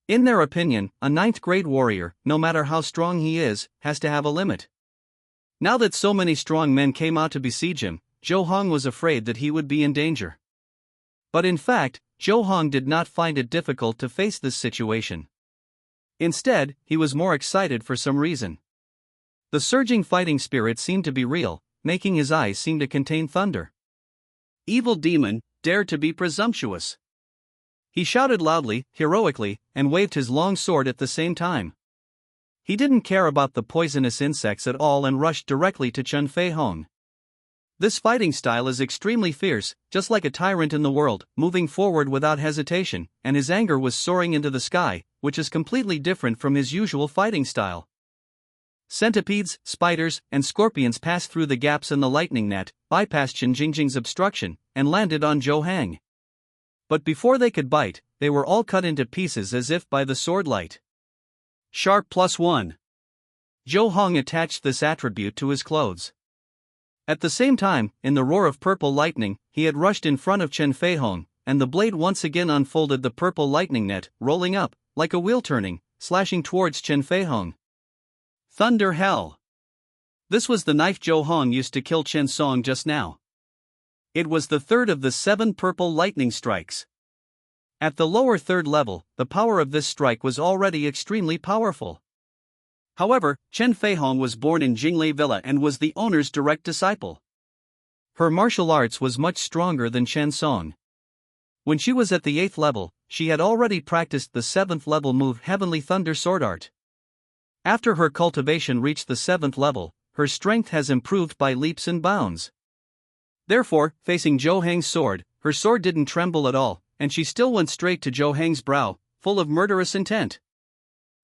S1: In their opinion, a 9th-grade warrior, no matter how strong he is, has to have a limit. Now that so many strong men came out to besiege him, Zhou Hang was afraid that he would be in danger. But in fact, Zhou Hang did not find it difficult to face this situation. Instead, he was more excited for some reason. The surging fighting spirit seemed to be real, making his eyes seem to contain thunder. Evil demon, dare to be presumptuous. He shouted loudly, heroically, and waved his long sword at the same time. He didn't care about the poisonous insects at all and rushed directly to Chen Feihong. This fighting style is extremely fierce, just like a tyrant in the world, moving forward without hesitation, and his anger was soaring into the sky, which is completely different from his usual fighting style. Centipedes, spiders, and scorpions passed through the gaps in the lightning net, bypassed Xinjingjing's obstruction, and landed on Zhou Hang. But before they could bite, they were all cut into pieces as if by the sword light. Sharp +1. Zhou Hang attached this attribute to his clothes. At the same time, in the roar of purple lightning, he had rushed in front of Chen Feihong, and the blade once again unfolded the purple lightning net, rolling up, like a wheel turning, slashing towards Chen Feihong. Thunder hell! This was the knife Zhou Hang used to kill Chen Song just now. It was the 3rd of the 7 purple lightning strikes. At the lower 3rd level, the power of this strike was already extremely powerful. However, Chen Feihong was born in Jinglei Villa and was the owner's direct disciple. Her martial arts was much stronger than Chen Song. When she was at the 8th level, she had already practiced the 7th level move Heavenly Thunder Sword Art. After her cultivation reached the 7th level, her strength has improved by leaps and bounds. Therefore, facing Zhou Hang's sword, her sword didn't tremble at all, and she still went straight to Zhou Hang's brow, full of murderous intent.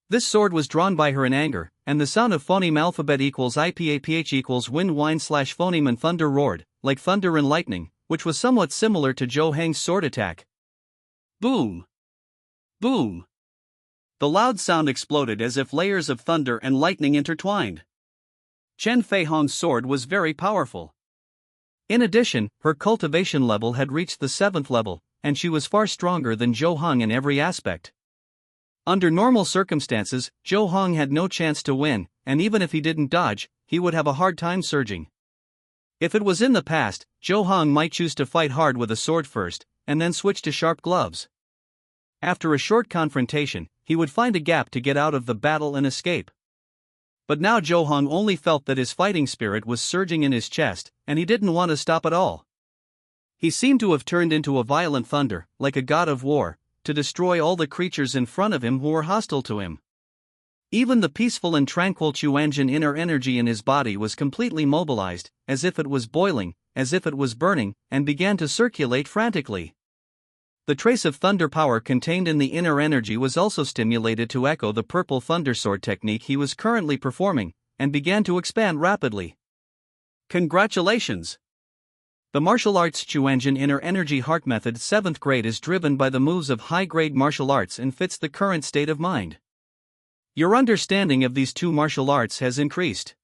S1: This sword was drawn by her in anger, and the sound of phoneme alphabet equals IPAPH equals wind whine / phoneme and thunder roared, like thunder and lightning, which was somewhat similar to Zhou Hang's sword attack. Boom! Boom! The loud sound exploded as if layers of thunder and lightning intertwined. Chen Feihong's sword was very powerful. In addition, her cultivation level had reached the 7th level, and she was far stronger than Zhou Hong in every aspect. Under normal circumstances, Zhou Hong had no chance to win, and even if he didn't dodge, he would have a hard time surging. If it was in the past, Zhou Hong might choose to fight hard with a sword first, and then switch to sharp gloves. After a short confrontation, he would find a gap to get out of the battle and escape. But now Zhou Hong only felt that his fighting spirit was surging in his chest, and he didn't want to stop at all. He seemed to have turned into a violent thunder, like a god of war, to destroy all the creatures in front of him who were hostile to him. Even the peaceful and tranquil Chuanjin inner energy in his body was completely mobilized, as if it was boiling, as if it was burning, and began to circulate frantically. The trace of thunder power contained in the inner energy was also stimulated to echo the purple thunder sword technique he was currently performing, and began to expand rapidly. Congratulations! The martial arts Chuanjin inner energy heart method 7th grade is driven by the moves of high-grade martial arts and fits the current state of mind. Your understanding of these two martial arts has increased.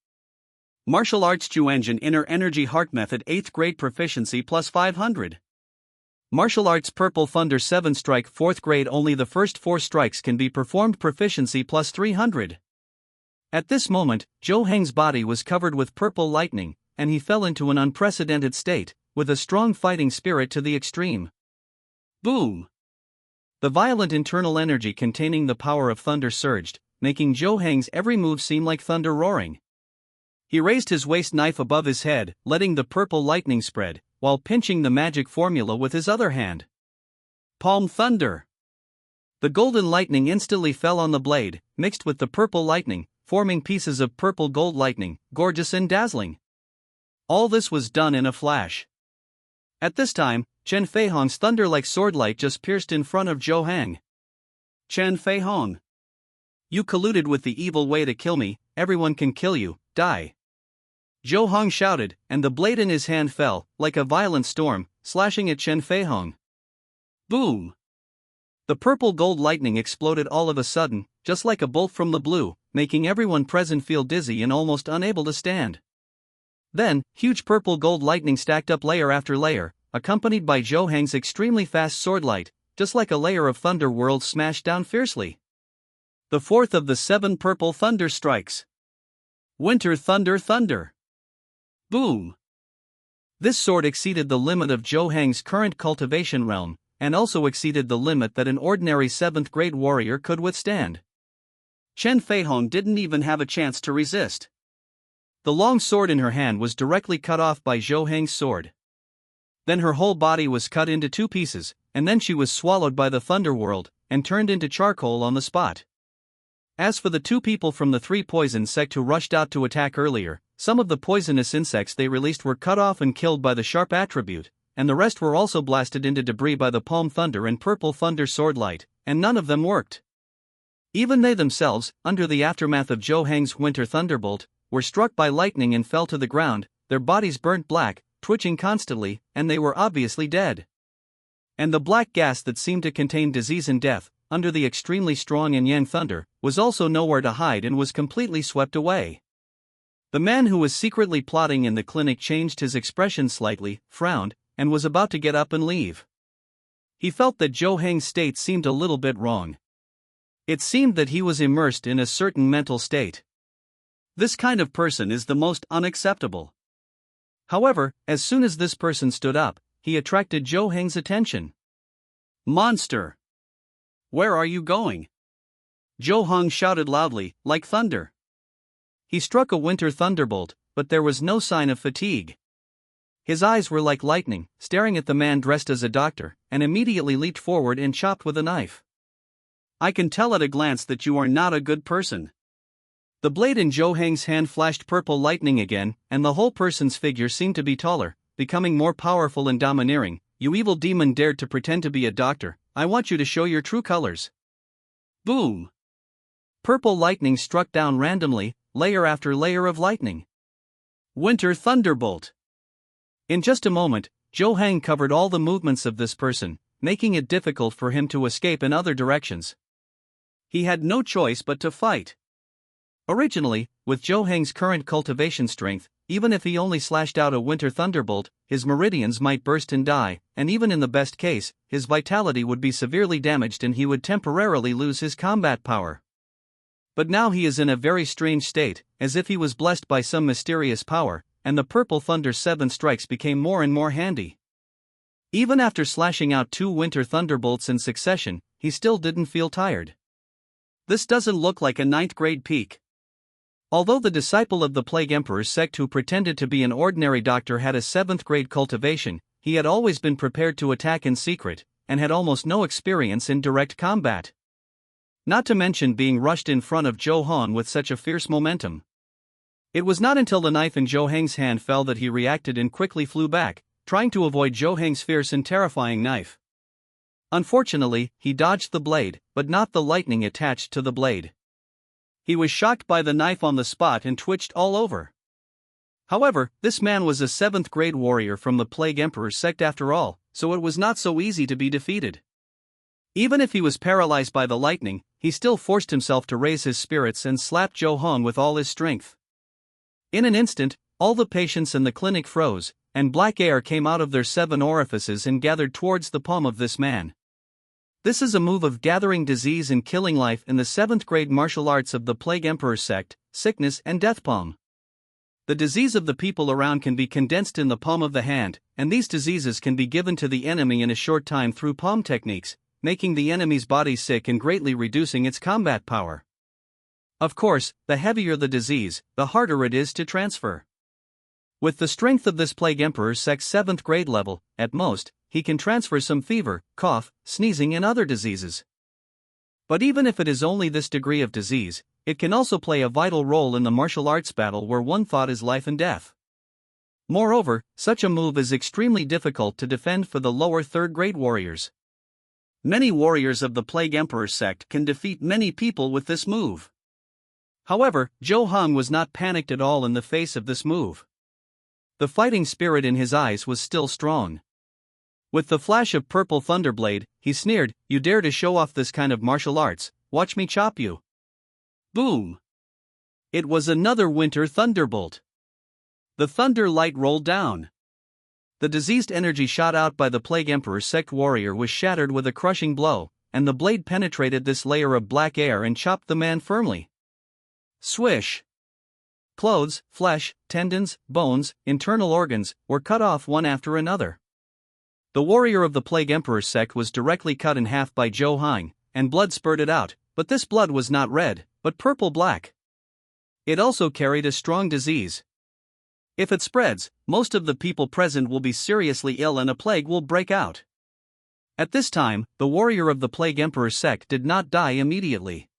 S1: Martial arts Chuanjin inner energy heart method 8th grade proficiency plus 500. Martial arts purple thunder 7 strike 4th grade only the first 4 strikes can be performed proficiency plus 300. At this moment, Zhou Heng's body was covered with purple lightning, and he fell into an unprecedented state, with a strong fighting spirit to the extreme. Boom! The violent internal energy containing the power of thunder surged, making Zhou Heng's every move seem like thunder roaring. He raised his waist knife above his head, letting the purple lightning spread, while pinching the magic formula with his other hand. Palm thunder! The golden lightning instantly fell on the blade, mixed with the purple lightning, forming pieces of purple gold lightning, gorgeous and dazzling. All this was done in a flash. At this time, Chen Feihong's thunder-like sword light just pierced in front of Zhou Heng. Chen Feihong! You colluded with the evil way to kill me, everyone can kill you, die. Zhou Heng shouted, and the blade in his hand fell, like a violent storm, slashing at Chen Feihong. Boom! The purple gold lightning exploded all of a sudden, just like a bolt from the blue, making everyone present feel dizzy and almost unable to stand. Then, huge purple gold lightning stacked up layer after layer, accompanied by Zhou Heng's extremely fast sword light, just like a layer of thunder worlds smashed down fiercely. The 4th of the 7 purple thunder strikes. Winter thunder thunder. Boom! This sword exceeded the limit of Zhou Heng's current cultivation realm, and also exceeded the limit that an ordinary 7th grade warrior could withstand. Chen Feihong didn't even have a chance to resist. The long sword in her hand was directly cut off by Zhou Heng's sword. Then her whole body was cut into 2 pieces, and then she was swallowed by the thunder world, and turned into charcoal on the spot. As for the 2 people from the 3 poison sect who rushed out to attack earlier, some of the poisonous insects they released were cut off and killed by the sharp attribute, and the rest were also blasted into debris by the palm thunder and purple thunder sword light, and none of them worked. Even they themselves, under the aftermath of Zhou Heng's winter thunderbolt, were struck by lightning and fell to the ground, their bodies burnt black, twitching constantly, and they were obviously dead. And the black gas that seemed to contain disease and death, under the extremely strong and yang thunder, was also nowhere to hide and was completely swept away. The man who was secretly plotting in the clinic changed his expression slightly, frowned, and was about to get up and leave. He felt that Zhou Heng's state seemed a little bit wrong. It seemed that he was immersed in a certain mental state. This kind of person is the most unacceptable. However, as soon as this person stood up, he attracted Zhou Heng's attention. Monster! Where are you going? Zhou Heng shouted loudly, like thunder. He struck a winter thunderbolt, but there was no sign of fatigue. His eyes were like lightning, staring at the man dressed as a doctor, and immediately leaped forward and chopped with a knife. I can tell at a glance that you are not a good person. The blade in Zhou Heng's hand flashed purple lightning again, and the whole person's figure seemed to be taller, becoming more powerful and domineering. You evil demon dared to pretend to be a doctor, I want you to show your true colors. Boom! Purple lightning struck down randomly, layer after layer of lightning. Winter thunderbolt! In just a moment, Zhou Heng covered all the movements of this person, making it difficult for him to escape in other directions. He had no choice but to fight. Originally, with Zhou Heng's current cultivation strength, even if he only slashed out a winter thunderbolt, his meridians might burst and die, and even in the best case, his vitality would be severely damaged and he would temporarily lose his combat power. But now he is in a very strange state, as if he was blessed by some mysterious power, and the Purple Thunder's 7 strikes became more and more handy. Even after slashing out 2 winter thunderbolts in succession, he still didn't feel tired. This doesn't look like a 9th grade peak. Although the disciple of the Plague Emperor's sect who pretended to be an ordinary doctor had a 7th grade cultivation, he had always been prepared to attack in secret, and had almost no experience in direct combat. Not to mention being rushed in front of Zhou Han with such a fierce momentum. It was not until the knife in Zhou Heng's hand fell that he reacted and quickly flew back, trying to avoid Zhou Heng's fierce and terrifying knife. Unfortunately, he dodged the blade, but not the lightning attached to the blade. He was shocked by the knife on the spot and twitched all over. However, this man was a 7th grade warrior from the Plague Emperor's sect after all, so it was not so easy to be defeated. Even if he was paralyzed by the lightning, he still forced himself to raise his spirits and slapped Zhou Han with all his strength. In an instant, all the patients in the clinic froze, and black air came out of their 7 orifices and gathered towards the palm of this man. This is a move of gathering disease and killing life in the 7th grade martial arts of the Plague Emperor's sect, sickness and death palm. The disease of the people around can be condensed in the palm of the hand, and these diseases can be given to the enemy in a short time through palm techniques, making the enemy's body sick and greatly reducing its combat power. Of course, the heavier the disease, the harder it is to transfer. With the strength of this Plague Emperor's sect's 7th grade level, at most, he can transfer some fever, cough, sneezing and other diseases. But even if it is only this degree of disease, it can also play a vital role in the martial arts battle where one thought is life and death. Moreover, such a move is extremely difficult to defend for the lower 3rd grade warriors. Many warriors of the Plague Emperor's sect can defeat many people with this move. However, Zhou Han was not panicked at all in the face of this move. The fighting spirit in his eyes was still strong. With the flash of purple thunderblade, he sneered, "You dare to show off this kind of martial arts, watch me chop you." Boom! It was another winter thunderbolt. The thunder light rolled down. The diseased energy shot out by the Plague Emperor's sect warrior was shattered with a crushing blow, and the blade penetrated this layer of black air and chopped the man firmly. Swish! Clothes, flesh, tendons, bones, internal organs, were cut off one after another. The warrior of the Plague Emperor's sect was directly cut in half by Zhou Han, and blood spurted out, but this blood was not red, but purple-black. It also carried a strong disease. If it spreads, most of the people present will be seriously ill and a plague will break out. At this time, the warrior of the Plague Emperor's sect did not die immediately.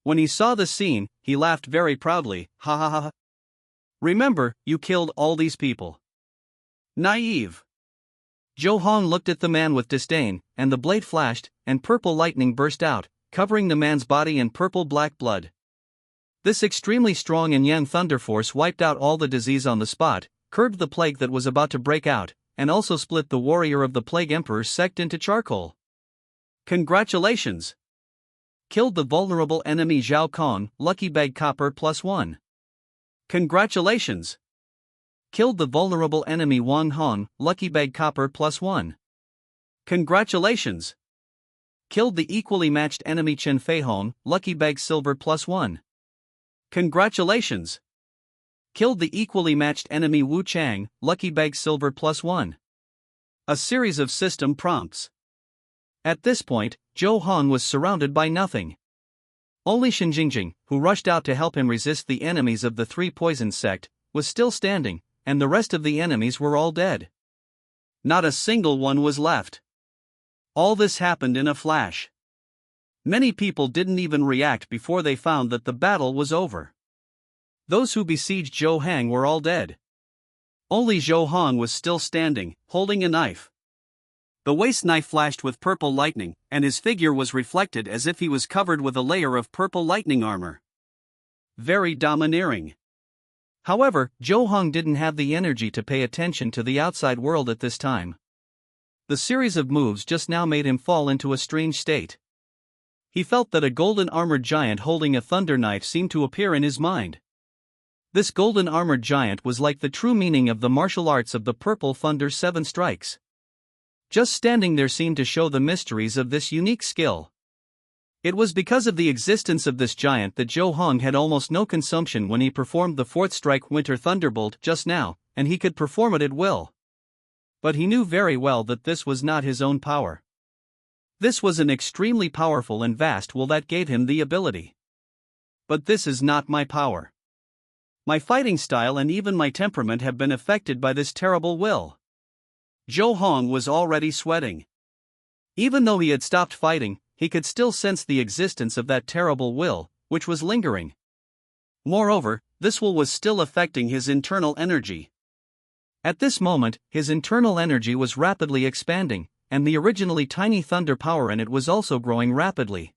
S1: When he saw the scene, he laughed very proudly, "Ha ha ha. Remember, you killed all these people. Naive." Zhou Han looked at the man with disdain, and the blade flashed, and purple lightning burst out, covering the man's body in purple-black blood. This extremely strong and yang thunder force wiped out all the disease on the spot, curbed the plague that was about to break out, and also split the warrior of the Plague Emperor's sect into charcoal. Congratulations! Killed the vulnerable enemy Zhao Kong, lucky bag copper +1. Congratulations! Killed the vulnerable enemy Wang Han, lucky bag copper +1. Congratulations! Killed the equally matched enemy Chen Feihong, lucky bag silver +1. Congratulations! Killed the equally matched enemy Wu Chang, lucky bag silver +1. A series of system prompts. At this point, Zhou Han was surrounded by nothing. Only Shen Jingjing, who rushed out to help him resist the enemies of the 3 poison sect, was still standing, and the rest of the enemies were all dead. Not a single one was left. All this happened in a flash. Many people didn't even react before they found that the battle was over. Those who besieged Zhou Han were all dead. Only Zhou Han was still standing, holding a knife. The waist knife flashed with purple lightning, and his figure was reflected as if he was covered with a layer of purple lightning armor. Very domineering. However, Zhou Han didn't have the energy to pay attention to the outside world at this time. The series of moves just now made him fall into a strange state. He felt that a golden armored giant holding a thunder knife seemed to appear in his mind. This golden armored giant was like the true meaning of the martial arts of the Purple Thunder 7 Strikes. Just standing there seemed to show the mysteries of this unique skill. It was because of the existence of this giant that Zhou Hong had almost no consumption when he performed the 4th strike Winter Thunderbolt just now, and he could perform it at will. But he knew very well that this was not his own power. This was an extremely powerful and vast will that gave him the ability. But this is not my power. My fighting style and even my temperament have been affected by this terrible will. Zhou Hong was already sweating. Even though he had stopped fighting, he could still sense the existence of that terrible will, which was lingering. Moreover, this will was still affecting his internal energy. At this moment, his internal energy was rapidly expanding, and the originally tiny thunder power in it was also growing rapidly.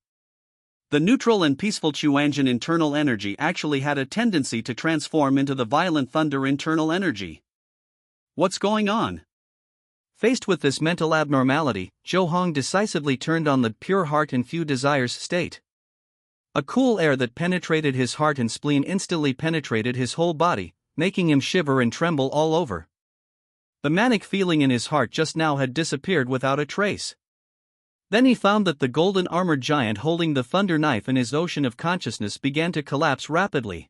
S1: The neutral and peaceful Chuanjin internal energy actually had a tendency to transform into the violent thunder internal energy. What's going on? Faced with this mental abnormality, Zhou Hong decisively turned on the pure heart and few desires state. A cool air that penetrated his heart and spleen instantly penetrated his whole body, making him shiver and tremble all over. The manic feeling in his heart just now had disappeared without a trace. Then he found that the golden armored giant holding the thunder knife in his ocean of consciousness began to collapse rapidly.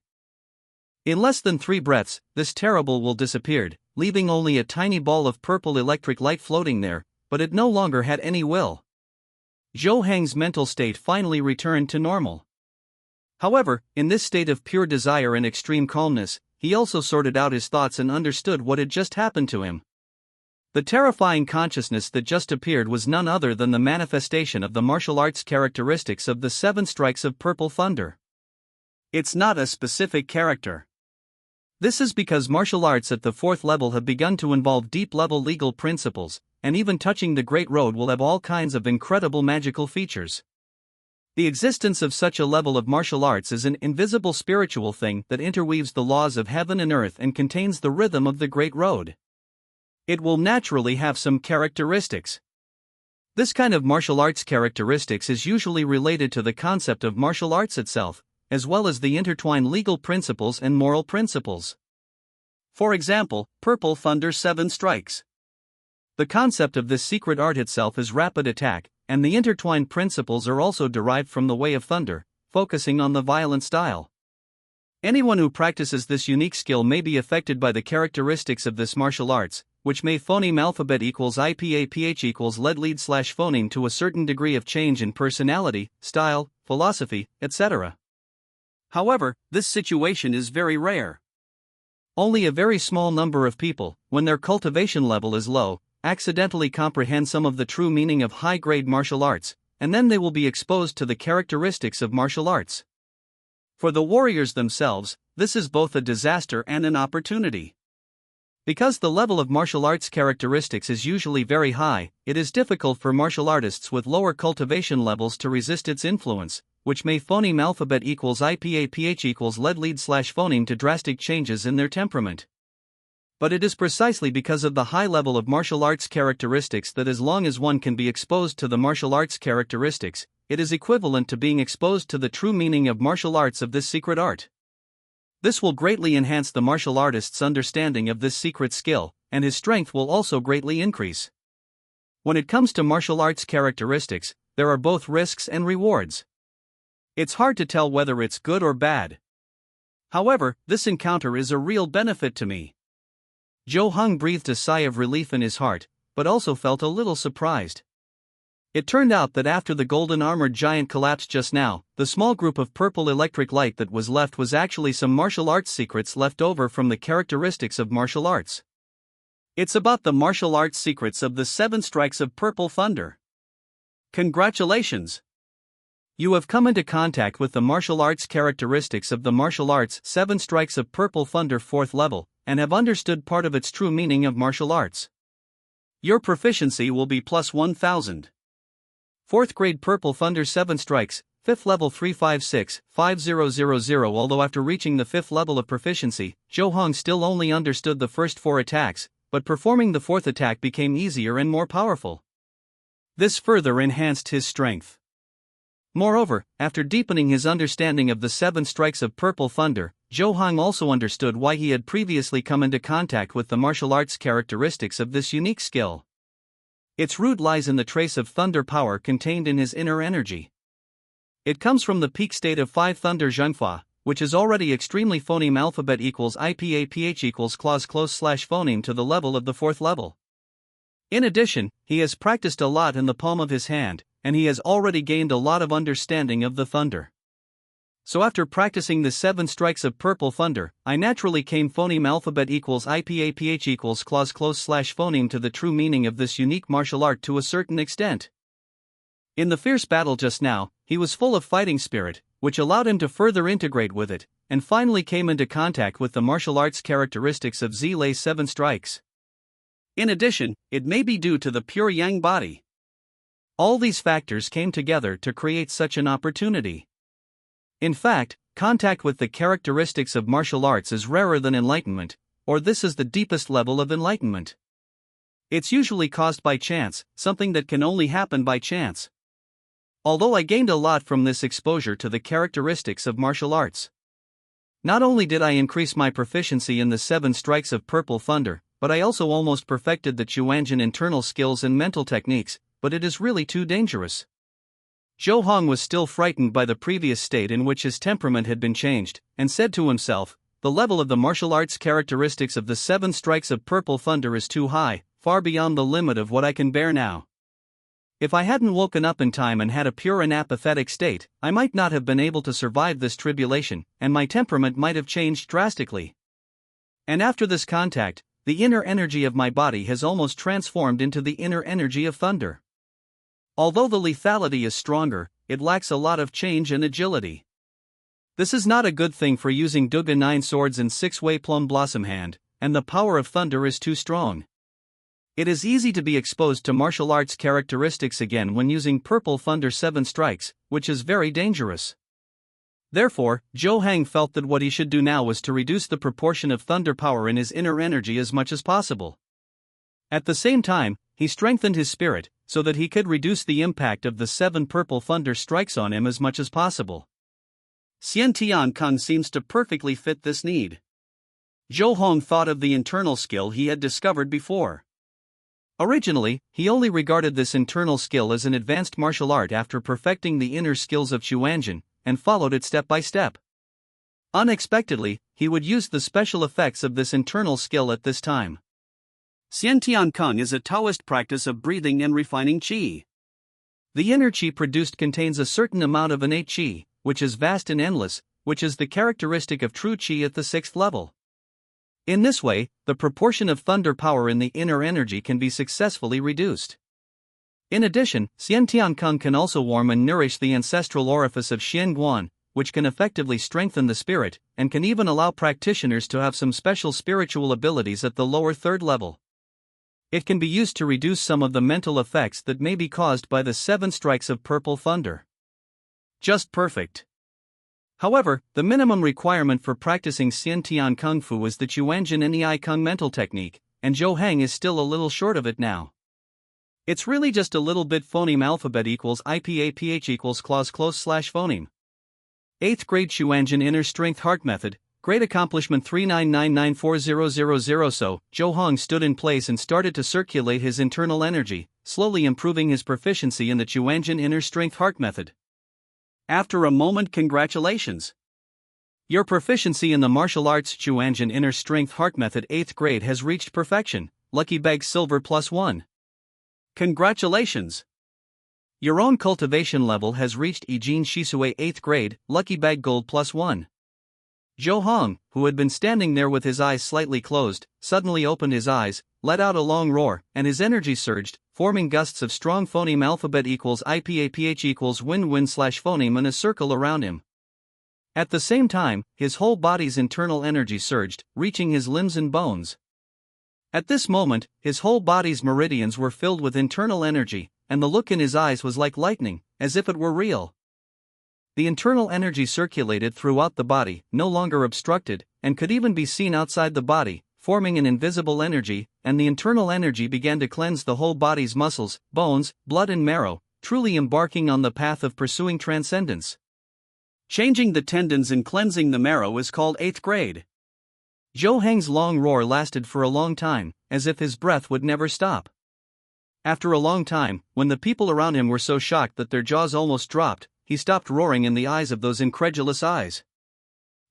S1: In less than 3 breaths, this terrible will disappeared, leaving only a tiny ball of purple electric light floating there, but it no longer had any will. Zhou Hong's mental state finally returned to normal. However, in this state of pure desire and extreme calmness, he also sorted out his thoughts and understood what had just happened to him. The terrifying consciousness that just appeared was none other than the manifestation of the martial arts characteristics of the 7 strikes of Purple Thunder. It's not a specific character. This is because martial arts at the 4th level have begun to involve deep-level legal principles, and even touching the Great Road will have all kinds of incredible magical features. The existence of such a level of martial arts is an invisible spiritual thing that interweaves the laws of heaven and earth and contains the rhythm of the Great Road. It will naturally have some characteristics. This kind of martial arts characteristics is usually related to the concept of martial arts itself, as well as the intertwined legal principles and moral principles. For example, Purple Thunder 7 Strikes. The concept of this secret art itself is rapid attack, and the intertwined principles are also derived from the Way of Thunder, focusing on the violent style. Anyone who practices this unique skill may be affected by the characteristics of this martial arts, which may phoneme alphabet equals IPAPH equals lead slash phoneme to a certain degree of change in personality, style, philosophy, etc. However, this situation is very rare. Only a very small number of people, when their cultivation level is low, accidentally comprehend some of the true meaning of high-grade martial arts, and then they will be exposed to the characteristics of martial arts. For the warriors themselves, this is both a disaster and an opportunity. Because the level of martial arts characteristics is usually very high, it is difficult for martial artists with lower cultivation levels to resist its influence, which may phoneme alphabet equals IPAPH equals lead slash phoneme to drastic changes in their temperament. But it is precisely because of the high level of martial arts characteristics that as long as one can be exposed to the martial arts characteristics, it is equivalent to being exposed to the true meaning of martial arts of this secret art. This will greatly enhance the martial artist's understanding of this secret skill, and his strength will also greatly increase. When it comes to martial arts characteristics, there are both risks and rewards. It's hard to tell whether it's good or bad. However, this encounter is a real benefit to me. Zhou Hong breathed a sigh of relief in his heart, but also felt a little surprised. It turned out that after the golden armored giant collapsed just now, the small group of purple electric light that was left was actually some martial arts secrets left over from the characteristics of martial arts. It's about the martial arts secrets of the 7 strikes of Purple Thunder. Congratulations! You have come into contact with the martial arts characteristics of the martial arts 7 strikes of Purple Thunder 4th level, and have understood part of its true meaning of martial arts. Your proficiency will be plus 1000. 4th grade Purple Thunder 7 strikes, 5th level 356-5000. Although after reaching the 5th level of proficiency, Zhou Hong still only understood the first 4 attacks, but performing the 4th attack became easier and more powerful. This further enhanced his strength. Moreover, after deepening his understanding of the 7 strikes of purple thunder, Zhou Hong also understood why he had previously come into contact with the martial arts characteristics of this unique skill. Its root lies in the trace of thunder power contained in his inner energy. It comes from the peak state of 5 thunder zhenghua, which is already extremely phoneme alphabet equals IPAPH equals clause close slash phoneme to the level of the 4th level. In addition, he has practiced a lot in the palm of his hand, and he has already gained a lot of understanding of the thunder. So after practicing the 7 strikes of purple thunder, I naturally came phoneme alphabet equals IPAPH equals clause close slash phoneme to the true meaning of this unique martial art to a certain extent. In the fierce battle just now, he was full of fighting spirit, which allowed him to further integrate with it, and finally came into contact with the martial arts characteristics of Zilei's 7 strikes. In addition, it may be due to the pure yang body. All these factors came together to create such an opportunity. In fact, contact with the characteristics of martial arts is rarer than enlightenment, or this is the deepest level of enlightenment. It's usually caused by chance, something that can only happen by chance. Although I gained a lot from this exposure to the characteristics of martial arts. Not only did I increase my proficiency in the 7 strikes of purple thunder, but I also almost perfected the Chuanjin internal skills and mental techniques, but it is really too dangerous. Zhou Hong was still frightened by the previous state in which his temperament had been changed, and said to himself, the level of the martial arts characteristics of the 7 strikes of purple thunder is too high, far beyond the limit of what I can bear now. If I hadn't woken up in time and had a pure and apathetic state, I might not have been able to survive this tribulation, and my temperament might have changed drastically. And after this contact, the inner energy of my body has almost transformed into the inner energy of thunder. Although the lethality is stronger, it lacks a lot of change and agility. This is not a good thing for using Duga 9 swords in 6-way plum blossom hand, and the power of thunder is too strong. It is easy to be exposed to martial arts characteristics again when using purple thunder 7 strikes, which is very dangerous. Therefore, Zhou Hong felt that what he should do now was to reduce the proportion of thunder power in his inner energy as much as possible. At the same time, he strengthened his spirit, so that he could reduce the impact of the 7 purple thunder strikes on him as much as possible. Xian Tiankang seems to perfectly fit this need. Zhou Hong thought of the internal skill he had discovered before. Originally, he only regarded this internal skill as an advanced martial art after perfecting the inner skills of Chuanjin, and followed it step by step. Unexpectedly, he would use the special effects of this internal skill at this time. Xian Tiankang is a Taoist practice of breathing and refining qi. The inner qi produced contains a certain amount of innate qi, which is vast and endless, which is the characteristic of true qi at the 6th level. In this way, the proportion of thunder power in the inner energy can be successfully reduced. In addition, Xian Tiankang can also warm and nourish the ancestral orifice of Xianguan, which can effectively strengthen the spirit, and can even allow practitioners to have some special spiritual abilities at the lower 3rd level. It can be used to reduce some of the mental effects that may be caused by the 7 strikes of purple thunder. Just perfect. However, the minimum requirement for practicing Xian Tian Kung Fu is the Chuanjin Nei Kung mental technique, and Zhou Hong is still a little short of it now. It's really just a little bit phoneme alphabet equals IPAPH equals clause close slash phoneme. 8th grade Chuanjin inner strength heart method, grade accomplishment 399940000. So, Zhou Hong stood in place and started to circulate his internal energy, slowly improving his proficiency in the Chuanjin inner strength heart method. After a moment, congratulations! Your proficiency in the martial arts Chuanjin inner strength heart method 8th grade has reached perfection, lucky bag silver +1. Congratulations! Your own cultivation level has reached Ijin Shisue 8th grade, lucky bag gold +1. Zhou Hong, who had been standing there with his eyes slightly closed, suddenly opened his eyes, let out a long roar, and his energy surged, forming gusts of strong phoneme alphabet equals IPAPH equals win-win slash phoneme in a circle around him. At the same time, his whole body's internal energy surged, reaching his limbs and bones. At this moment, his whole body's meridians were filled with internal energy, and the look in his eyes was like lightning, as if it were real. The internal energy circulated throughout the body, no longer obstructed, and could even be seen outside the body, forming an invisible energy, and the internal energy began to cleanse the whole body's muscles, bones, blood and marrow, truly embarking on the path of pursuing transcendence. Changing the tendons and cleansing the marrow is called 8th grade. Zhou Hang's long roar lasted for a long time, as if his breath would never stop. After a long time, when the people around him were so shocked that their jaws almost dropped, he stopped roaring in the eyes of those incredulous eyes.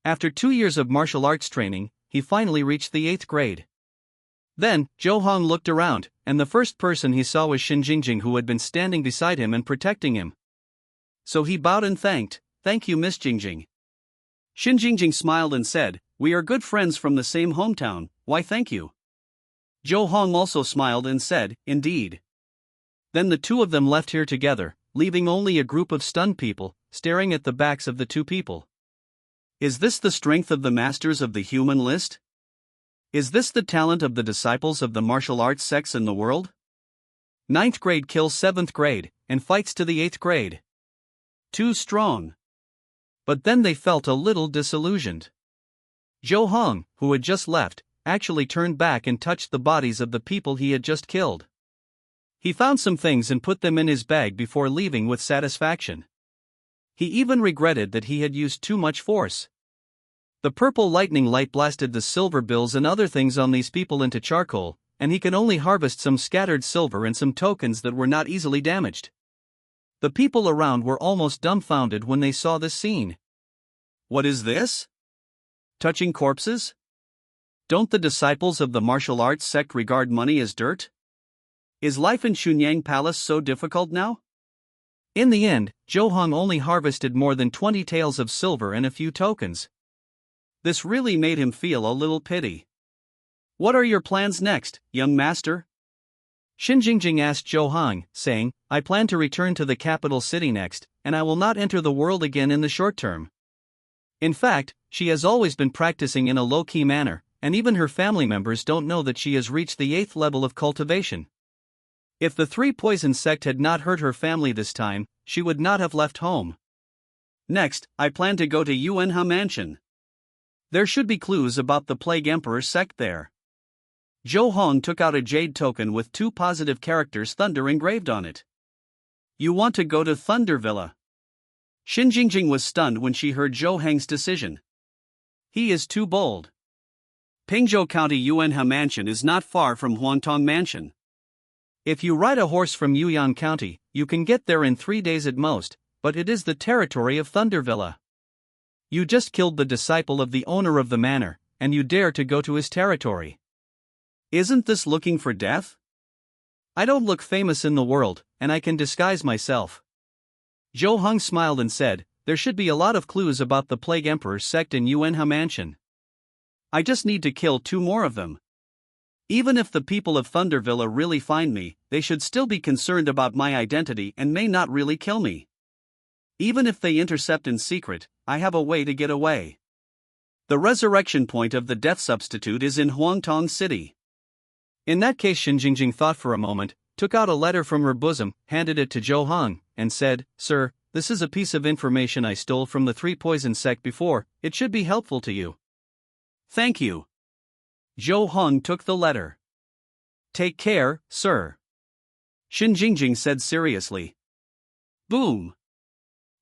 S1: After 2 years of martial arts training, he finally reached the 8th grade. Then, Zhou Hang looked around, and the first person he saw was Xin Jingjing, who had been standing beside him and protecting him. So he bowed and thanked, "Thank you, Miss Jingjing." Xin Jingjing smiled and said, "We are good friends from the same hometown, why thank you?" Zhou Hang also smiled and said, "Indeed." Then the two of them left here together, leaving only a group of stunned people, staring at the backs of the two people. Is this the strength of the masters of the human list? Is this the talent of the disciples of the martial arts sects in the world? 9th grade kills 7th grade, and fights to the 8th grade. Too strong. But then they felt a little disillusioned. Zhou Hang, who had just left, actually turned back and touched the bodies of the people he had just killed. He found some things and put them in his bag before leaving with satisfaction. He even regretted that he had used too much force. The purple lightning light blasted the silver bills and other things on these people into charcoal, and he could only harvest some scattered silver and some tokens that were not easily damaged. The people around were almost dumbfounded when they saw this scene. What is this? Touching corpses? Don't the disciples of the martial arts sect regard money as dirt? Is life in Xunyang Palace so difficult now? In the end, Zhou Hang only harvested more than 20 taels of silver and a few tokens. This really made him feel a little pity. What are your plans next, young master? Xin Jingjing asked Zhou Hang, saying, I plan to return to the capital city next, and I will not enter the world again in the short term. In fact, she has always been practicing in a low-key manner, and even her family members don't know that she has reached the 8th level of cultivation. If the 3 poison sect had not hurt her family this time, she would not have left home. Next, I plan to go to Yuanha Mansion. There should be clues about the Plague Emperor sect there. Zhou Hang took out a jade token with 2 positive characters Thunder engraved on it. You want to go to Thunder Villa? Xin Jingjing was stunned when she heard Zhou Hang's decision. He is too bold. Pingzhou County Yuanha Mansion is not far from Huangtong Mansion. If you ride a horse from Yuyang County, you can get there in 3 days at most, but it is the territory of Thunder Villa. You just killed the disciple of the owner of the manor, and you dare to go to his territory. Isn't this looking for death? I don't look famous in the world, and I can disguise myself. Zhou Hang smiled and said, there should be a lot of clues about the Plague Emperor sect in Yuanha Mansion. I just need to kill 2 more of them. Even if the people of Thunder Villa really find me, they should still be concerned about my identity and may not really kill me. Even if they intercept in secret, I have a way to get away. The resurrection point of the death substitute is in Huangtong City. In that case, Xin Jingjing thought for a moment, took out a letter from her bosom, handed it to Zhou Hang, and said, Sir, this is a piece of information I stole from the 3 poison sect before, it should be helpful to you. Thank you. Zhou Hang took the letter. Take care, sir. Xin Jingjing said seriously. Boom.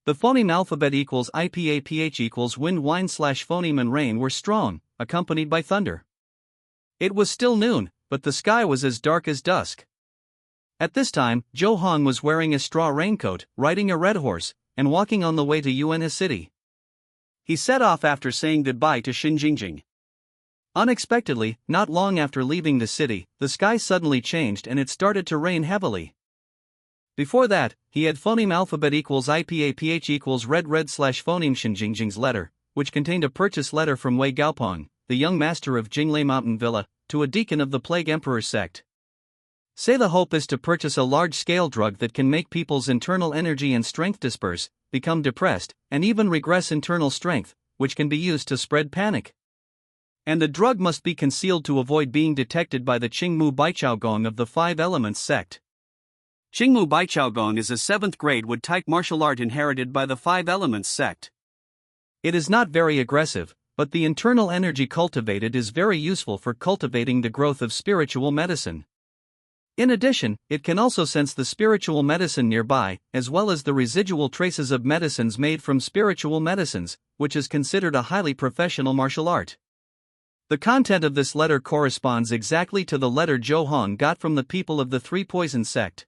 S1: The phoneme alphabet equals IPAPH equals wind wine / phoneme and rain were strong, accompanied by thunder. It was still noon, but the sky was as dark as dusk. At this time, Zhou Hang was wearing a straw raincoat, riding a red horse, and walking on the way to Yuanha City. He set off after saying goodbye to Xin Jingjing. Unexpectedly, not long after leaving the city, the sky suddenly changed and it started to rain heavily. Before that, he had phoneme alphabet equals IPAPH equals red / phoneme Xin Jingjing's letter, which contained a purchase letter from Wei Gaopeng, the young master of Jinglei Mountain Villa, to a deacon of the Plague Emperor sect. Say the hope is to purchase a large-scale drug that can make people's internal energy and strength disperse, become depressed, and even regress internal strength, which can be used to spread panic. And the drug must be concealed to avoid being detected by the Qingmu Baichaogong of the 5 Elements sect. Qingmu Baichaogong is a 7th grade wood-type martial art inherited by the 5 Elements sect. It is not very aggressive, but the internal energy cultivated is very useful for cultivating the growth of spiritual medicine. In addition, it can also sense the spiritual medicine nearby, as well as the residual traces of medicines made from spiritual medicines, which is considered a highly professional martial art. The content of this letter corresponds exactly to the letter Zhou Hong got from the people of the Three Poison sect.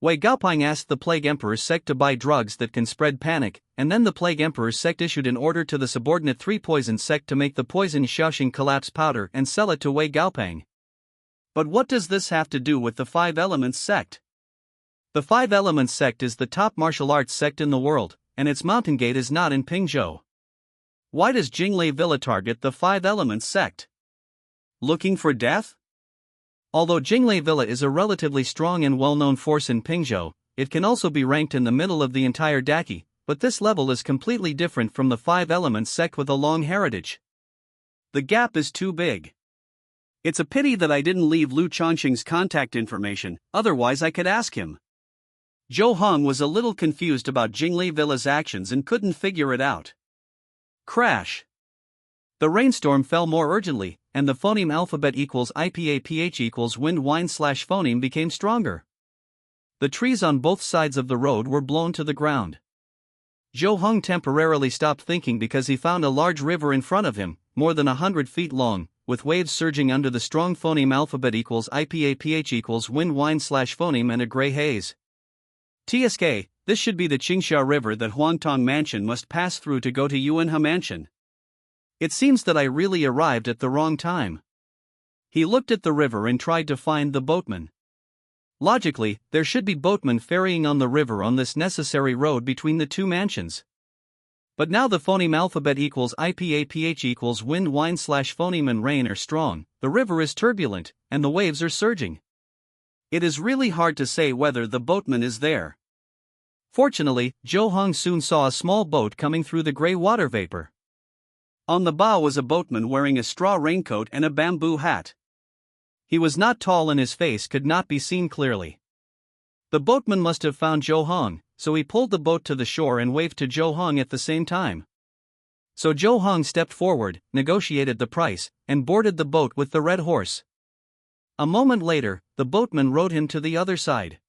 S1: Wei Gaoping asked the Plague Emperor's sect to buy drugs that can spread panic, and then the Plague Emperor's sect issued an order to the subordinate Three Poison sect to make the poison Xiaoxing collapse powder and sell it to Wei Gaoping. But what does this have to do with the Five Elements sect? The Five Elements sect is the top martial arts sect in the world, and its mountain gate is not in Pingzhou. Why does Jinglei Villa target the Five Elements sect? Looking for death? Although Jinglei Villa is a relatively strong and well-known force in Pingzhou, it can also be ranked in the middle of the entire Daqi, but this level is completely different from the Five Elements sect with a long heritage. The gap is too big. It's a pity that I didn't leave Lu Chongqing's contact information, otherwise I could ask him. Zhou Hong was a little confused about Jinglei Villa's actions and couldn't figure it out. Crash. The rainstorm fell more urgently, and the phoneme alphabet equals IPAPH equals wind wine/phoneme became stronger. The trees on both sides of the road were blown to the ground. Zhou Hong temporarily stopped thinking because he found a large river in front of him, more than 100 feet long, with waves surging under the strong phoneme alphabet equals IPAPH equals wind wine/phoneme and a gray haze. TSK, this should be the Qingxia River that Huangtong Mansion must pass through to go to Yuanhe Mansion. It seems that I really arrived at the wrong time. He looked at the river and tried to find the boatman. Logically, there should be boatmen ferrying on the river on this necessary road between the two mansions. But now the phoneme alphabet equals IPAPH equals wind wine/phoneme and rain are strong, the river is turbulent, and the waves are surging. It is really hard to say whether the boatman is there. Fortunately, Zhou Hong soon saw a small boat coming through the gray water vapor. On the bow was a boatman wearing a straw raincoat and a bamboo hat. He was not tall and his face could not be seen clearly. The boatman must have found Zhou Hong, so he pulled the boat to the shore and waved to Zhou Hong at the same time. So Zhou Hong stepped forward, negotiated the price, and boarded the boat with the red horse. A moment later, the boatman rowed him to the other side.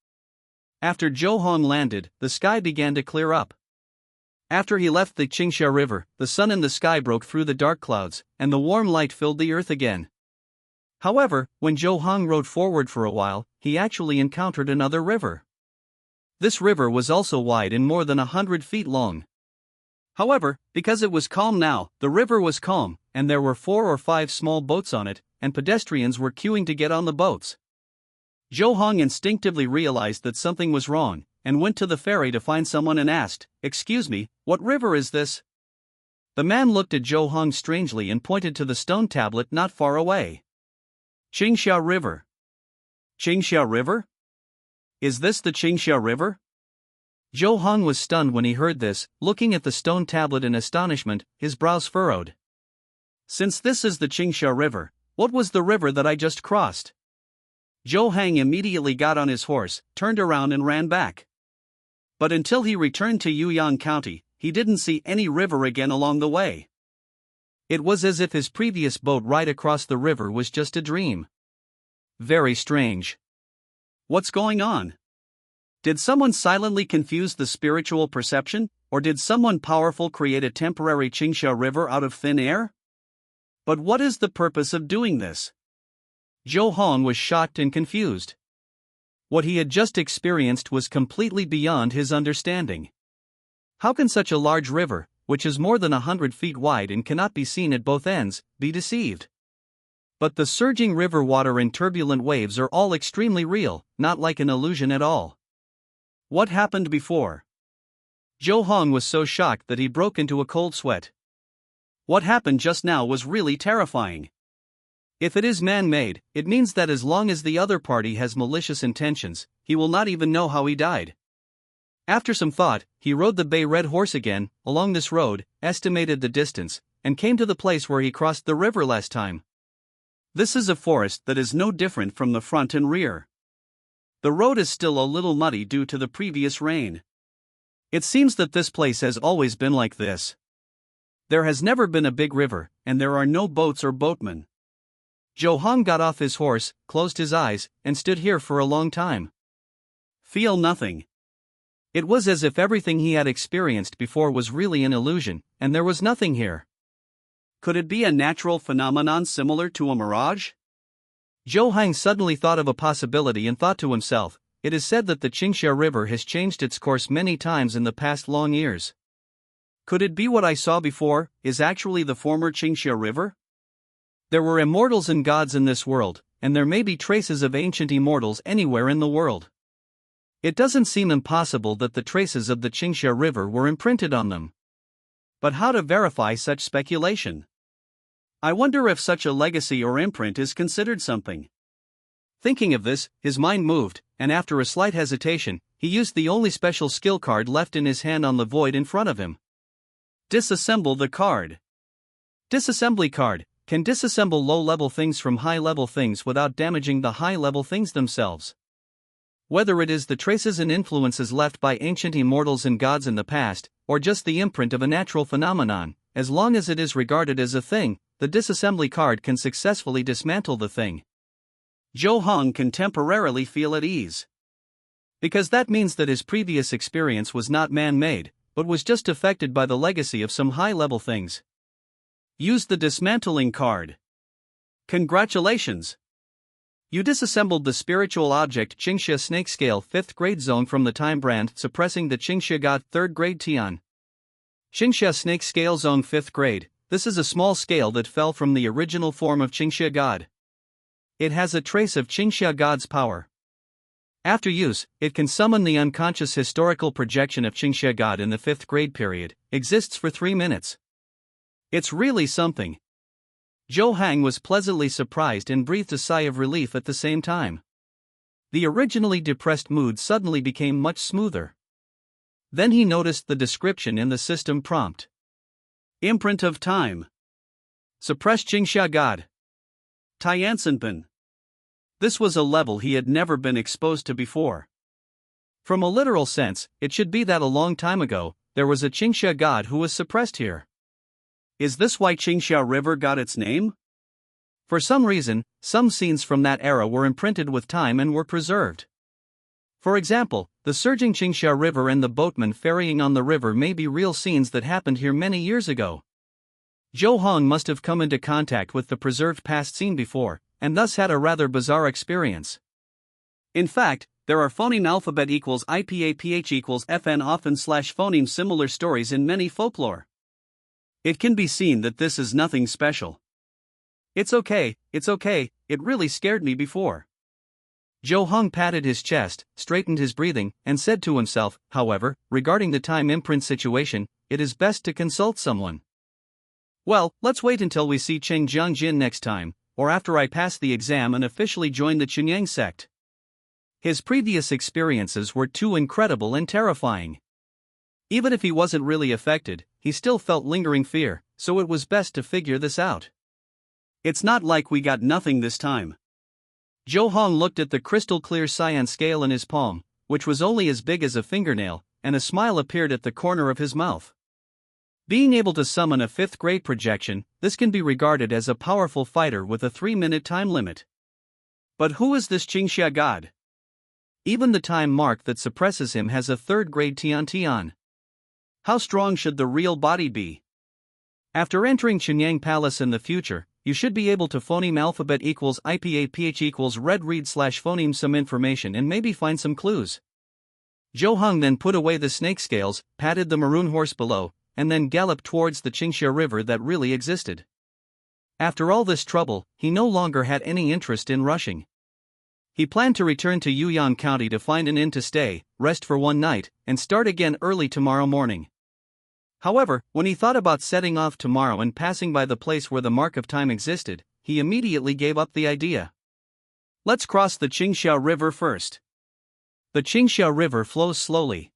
S1: After Zhou Hong landed, the sky began to clear up. After he left the Qingxia River, the sun in the sky broke through the dark clouds, and the warm light filled the earth again. However, when Zhou Hong rowed forward for a while, he actually encountered another river. This river was also wide and more than 100 feet long. However, because it was calm now, the river was calm, and there were 4 or 5 small boats on it, and pedestrians were queuing to get on the boats. Zhou Hong instinctively realized that something was wrong, and went to the ferry to find someone and asked, "Excuse me, what river is this?" The man looked at Zhou Hong strangely and pointed to the stone tablet not far away. Qingxia River. Qingxia River? Is this the Qingxia River? Zhou Hong was stunned when he heard this, looking at the stone tablet in astonishment, his brows furrowed. Since this is the Qingxia River, what was the river that I just crossed? Zhou Hong immediately got on his horse, turned around and ran back. But until he returned to Yuyang County, he didn't see any river again along the way. It was as if his previous boat ride across the river was just a dream. Very strange. What's going on? Did someone silently confuse the spiritual perception, or did someone powerful create a temporary Qingxia River out of thin air? But what is the purpose of doing this? Zhou Hong was shocked and confused. What he had just experienced was completely beyond his understanding. How can such a large river, which is more than 100 feet wide and cannot be seen at both ends, be deceived? But the surging river water and turbulent waves are all extremely real, not like an illusion at all. What happened before? Zhou Hong was so shocked that he broke into a cold sweat. What happened just now was really terrifying. If it is man-made, it means that as long as the other party has malicious intentions, he will not even know how he died. After some thought, he rode the bay red horse again, along this road, estimated the distance, and came to the place where he crossed the river last time. This is a forest that is no different from the front and rear. The road is still a little muddy due to the previous rain. It seems that this place has always been like this. There has never been a big river, and there are no boats or boatmen. Zhou Hong got off his horse, closed his eyes, and stood here for a long time. Feel nothing. It was as if everything he had experienced before was really an illusion, and there was nothing here. Could it be a natural phenomenon similar to a mirage? Zhou Hong suddenly thought of a possibility and thought to himself, it is said that the Qingxia River has changed its course many times in the past long years. Could it be what I saw before is actually the former Qingxia River? There were immortals and gods in this world, and there may be traces of ancient immortals anywhere in the world. It doesn't seem impossible that the traces of the Qingxia River were imprinted on them. But how to verify such speculation? I wonder if such a legacy or imprint is considered something. Thinking of this, his mind moved, and after a slight hesitation, he used the only special skill card left in his hand on the void in front of him. Disassemble the card. Disassembly card can disassemble low-level things from high-level things without damaging the high-level things themselves. Whether it is the traces and influences left by ancient immortals and gods in the past, or just the imprint of a natural phenomenon, as long as it is regarded as a thing, the disassembly card can successfully dismantle the thing. Zhou Hong can temporarily feel at ease. Because that means that his previous experience was not man-made, but was just affected by the legacy of some high-level things. Use the dismantling card. Congratulations! You disassembled the spiritual object Qingxia Snake Scale 5th grade zone from the time brand, suppressing the Qingxia God 3rd grade Tian. Qingxia Snake Scale Zone 5th grade, this is a small scale that fell from the original form of Qingxia God. It has a trace of Qingxia God's power. After use, it can summon the unconscious historical projection of Qingxia God in the 5th grade period, exists for 3 minutes. It's really something. Zhou Hong was pleasantly surprised and breathed a sigh of relief at the same time. The originally depressed mood suddenly became much smoother. Then he noticed the description in the system prompt. Imprint of time. Suppress Qingxia God. Tiansanpan. This was a level he had never been exposed to before. From a literal sense, it should be that a long time ago, there was a Qingxia God who was suppressed here. Is this why Qingxia River got its name? For some reason, some scenes from that era were imprinted with time and were preserved. For example, the surging Qingxia River and the boatman ferrying on the river may be real scenes that happened here many years ago. Zhou Hong must have come into contact with the preserved past scene before, and thus had a rather bizarre experience. In fact, there are phoneme alphabet equals IPA equals FN often / phoneme similar stories in many folklore. It can be seen that this is nothing special. It's okay, it really scared me before. Zhou Hong patted his chest, straightened his breathing, and said to himself, however, regarding the time imprint situation, it is best to consult someone. Well, let's wait until we see Cheng Jiangjin next time, or after I pass the exam and officially join the Chunyang sect. His previous experiences were too incredible and terrifying. Even if he wasn't really affected, he still felt lingering fear, so it was best to figure this out. It's not like we got nothing this time. Zhou Hong looked at the crystal-clear cyan scale in his palm, which was only as big as a fingernail, and a smile appeared at the corner of his mouth. Being able to summon a 5th grade projection, this can be regarded as a powerful fighter with a 3-minute time limit. But who is this Qingxia God? Even the time mark that suppresses him has a 3rd grade Tian. How strong should the real body be? After entering Chunyang Palace in the future, you should be able to phoneme alphabet equals IPA equals red read / phoneme some information and maybe find some clues. Zhou Hong then put away the snake scales, patted the maroon horse below, and then galloped towards the Qingxia River that really existed. After all this trouble, he no longer had any interest in rushing. He planned to return to Yuyang County to find an inn to stay, rest for one night, and start again early tomorrow morning. However, when he thought about setting off tomorrow and passing by the place where the mark of time existed, he immediately gave up the idea. Let's cross the Qingxia River first. The Qingxia River flows slowly.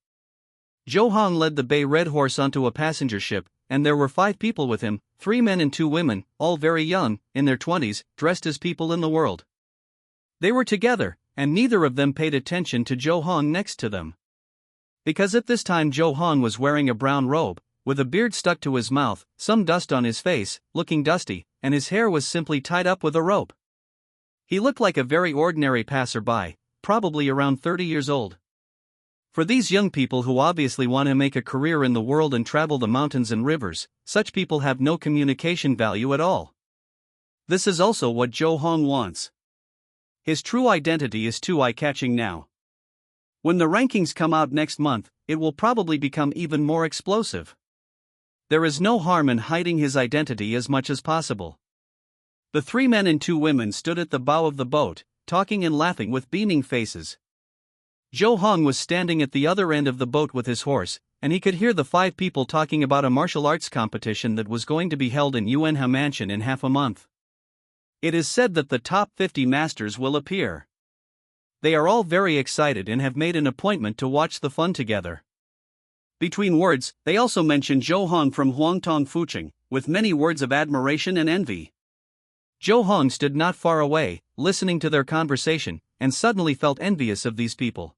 S1: Zhou Hong led the bay red horse onto a passenger ship, and there were 5 people with him, 3 men and 2 women, all very young, in their 20s, dressed as people in the world. They were together, and neither of them paid attention to Zhou Hong next to them. Because at this time Zhou Hong was wearing a brown robe, with a beard stuck to his mouth, some dust on his face, looking dusty, and his hair was simply tied up with a rope. He looked like a very ordinary passerby, probably around 30 years old. For these young people who obviously want to make a career in the world and travel the mountains and rivers, such people have no communication value at all. This is also what Joe Hong wants. His true identity is too eye-catching now. When the rankings come out next month, it will probably become even more explosive. There is no harm in hiding his identity as much as possible. The 3 men and 2 women stood at the bow of the boat, talking and laughing with beaming faces. Joe Hong was standing at the other end of the boat with his horse, and he could hear the 5 people talking about a martial arts competition that was going to be held in Yuanha Mansion in half a month. It is said that the top 50 masters will appear. They are all very excited and have made an appointment to watch the fun together. Between words, they also mentioned Joe Hong from Huangtong Fucheng, with many words of admiration and envy. Joe Hong stood not far away, listening to their conversation, and suddenly felt envious of these people.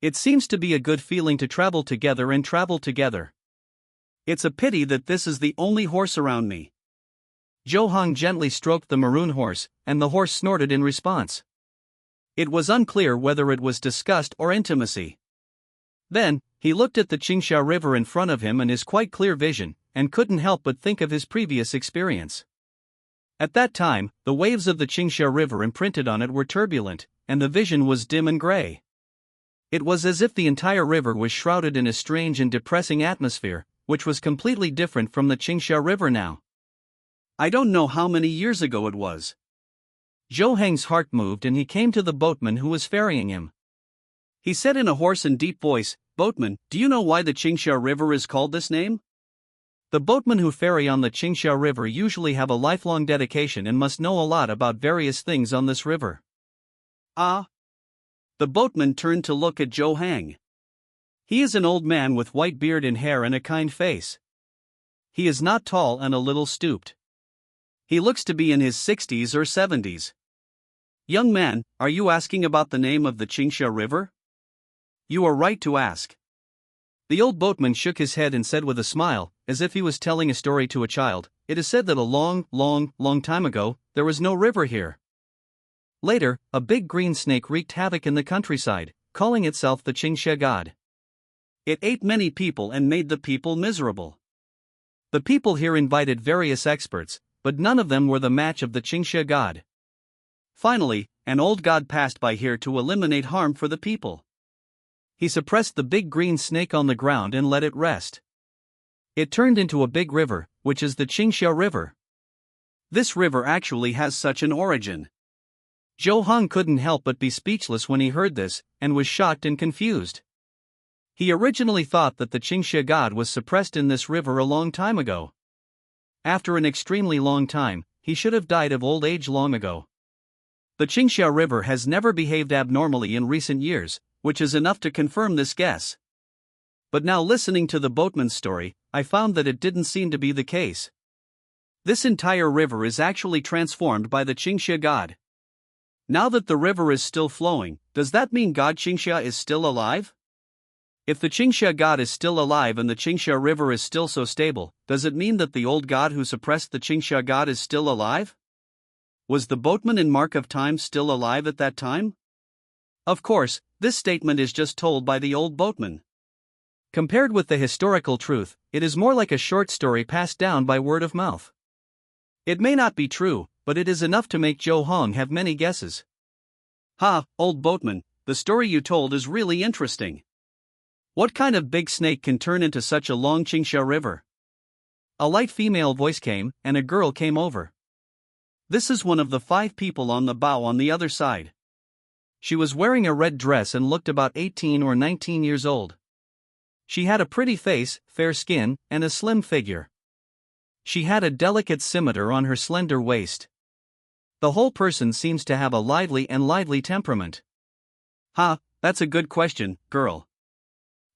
S1: It seems to be a good feeling to travel together and travel together. It's a pity that this is the only horse around me. Joe Hong gently stroked the maroon horse, and the horse snorted in response. It was unclear whether it was disgust or intimacy. Then, he looked at the Qingsha River in front of him and his quite clear vision, and couldn't help but think of his previous experience. At that time, the waves of the Qingsha River imprinted on it were turbulent, and the vision was dim and gray. It was as if the entire river was shrouded in a strange and depressing atmosphere, which was completely different from the Qingsha River now. I don't know how many years ago it was. Zhou Heng's heart moved and he came to the boatman who was ferrying him. He said in a hoarse and deep voice, "Boatman, do you know why the Qingsha River is called this name?" The boatmen who ferry on the Qingsha River usually have a lifelong dedication and must know a lot about various things on this river. Ah. The boatman turned to look at Zhou Heng. He is an old man with white beard and hair and a kind face. He is not tall and a little stooped. He looks to be in his 60s or 70s. "Young man, are you asking about the name of the Qingsha River?" "You are right to ask." The old boatman shook his head and said with a smile, as if he was telling a story to a child, "It is said that a long time ago, there was no river here. Later, a big green snake wreaked havoc in the countryside, calling itself the Qingsha god. It ate many people and made the people miserable. The people here invited various experts, but none of them were the match of the Qingsha god. Finally, an old god passed by here to eliminate harm for the people. He suppressed the big green snake on the ground and let it rest. It turned into a big river, which is the Qingsha River. This river actually has such an origin." Zhou Hong couldn't help but be speechless when he heard this, and was shocked and confused. He originally thought that the Qingsha god was suppressed in this river a long time ago. After an extremely long time, he should have died of old age long ago. The Qingsha River has never behaved abnormally in recent years, which is enough to confirm this guess. But now listening to the boatman's story, I found that it didn't seem to be the case. This entire river is actually transformed by the Qingsha god. Now that the river is still flowing, does that mean God Qingsha is still alive? If the Qingsha god is still alive and the Qingsha River is still so stable, does it mean that the old god who suppressed the Qingsha god is still alive? Was the boatman in Mark of Time still alive at that time? Of course, this statement is just told by the old boatman. Compared with the historical truth, it is more like a short story passed down by word of mouth. It may not be true, but it is enough to make Zhou Hong have many guesses. "Ha, old boatman, the story you told is really interesting. What kind of big snake can turn into such a long Qingsha River?" A light female voice came, and a girl came over. This is one of the 5 people on the bow on the other side. She was wearing a red dress and looked about 18 or 19 years old. She had a pretty face, fair skin, and a slim figure. She had a delicate scimitar on her slender waist. The whole person seems to have a lively temperament. "Ha, that's a good question, girl.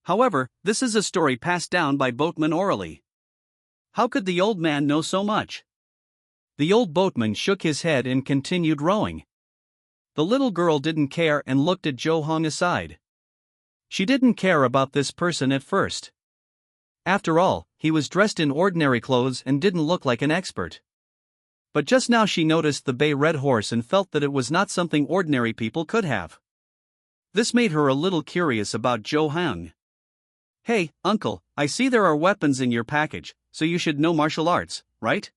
S1: However, this is a story passed down by boatmen orally. How could the old man know so much?" The old boatman shook his head and continued rowing. The little girl didn't care and looked at Zhou Hong aside. She didn't care about this person at first. After all, he was dressed in ordinary clothes and didn't look like an expert. But just now she noticed the bay red horse and felt that it was not something ordinary people could have. This made her a little curious about Zhou Hang. "Hey, uncle, I see there are weapons in your package, so you should know martial arts, right?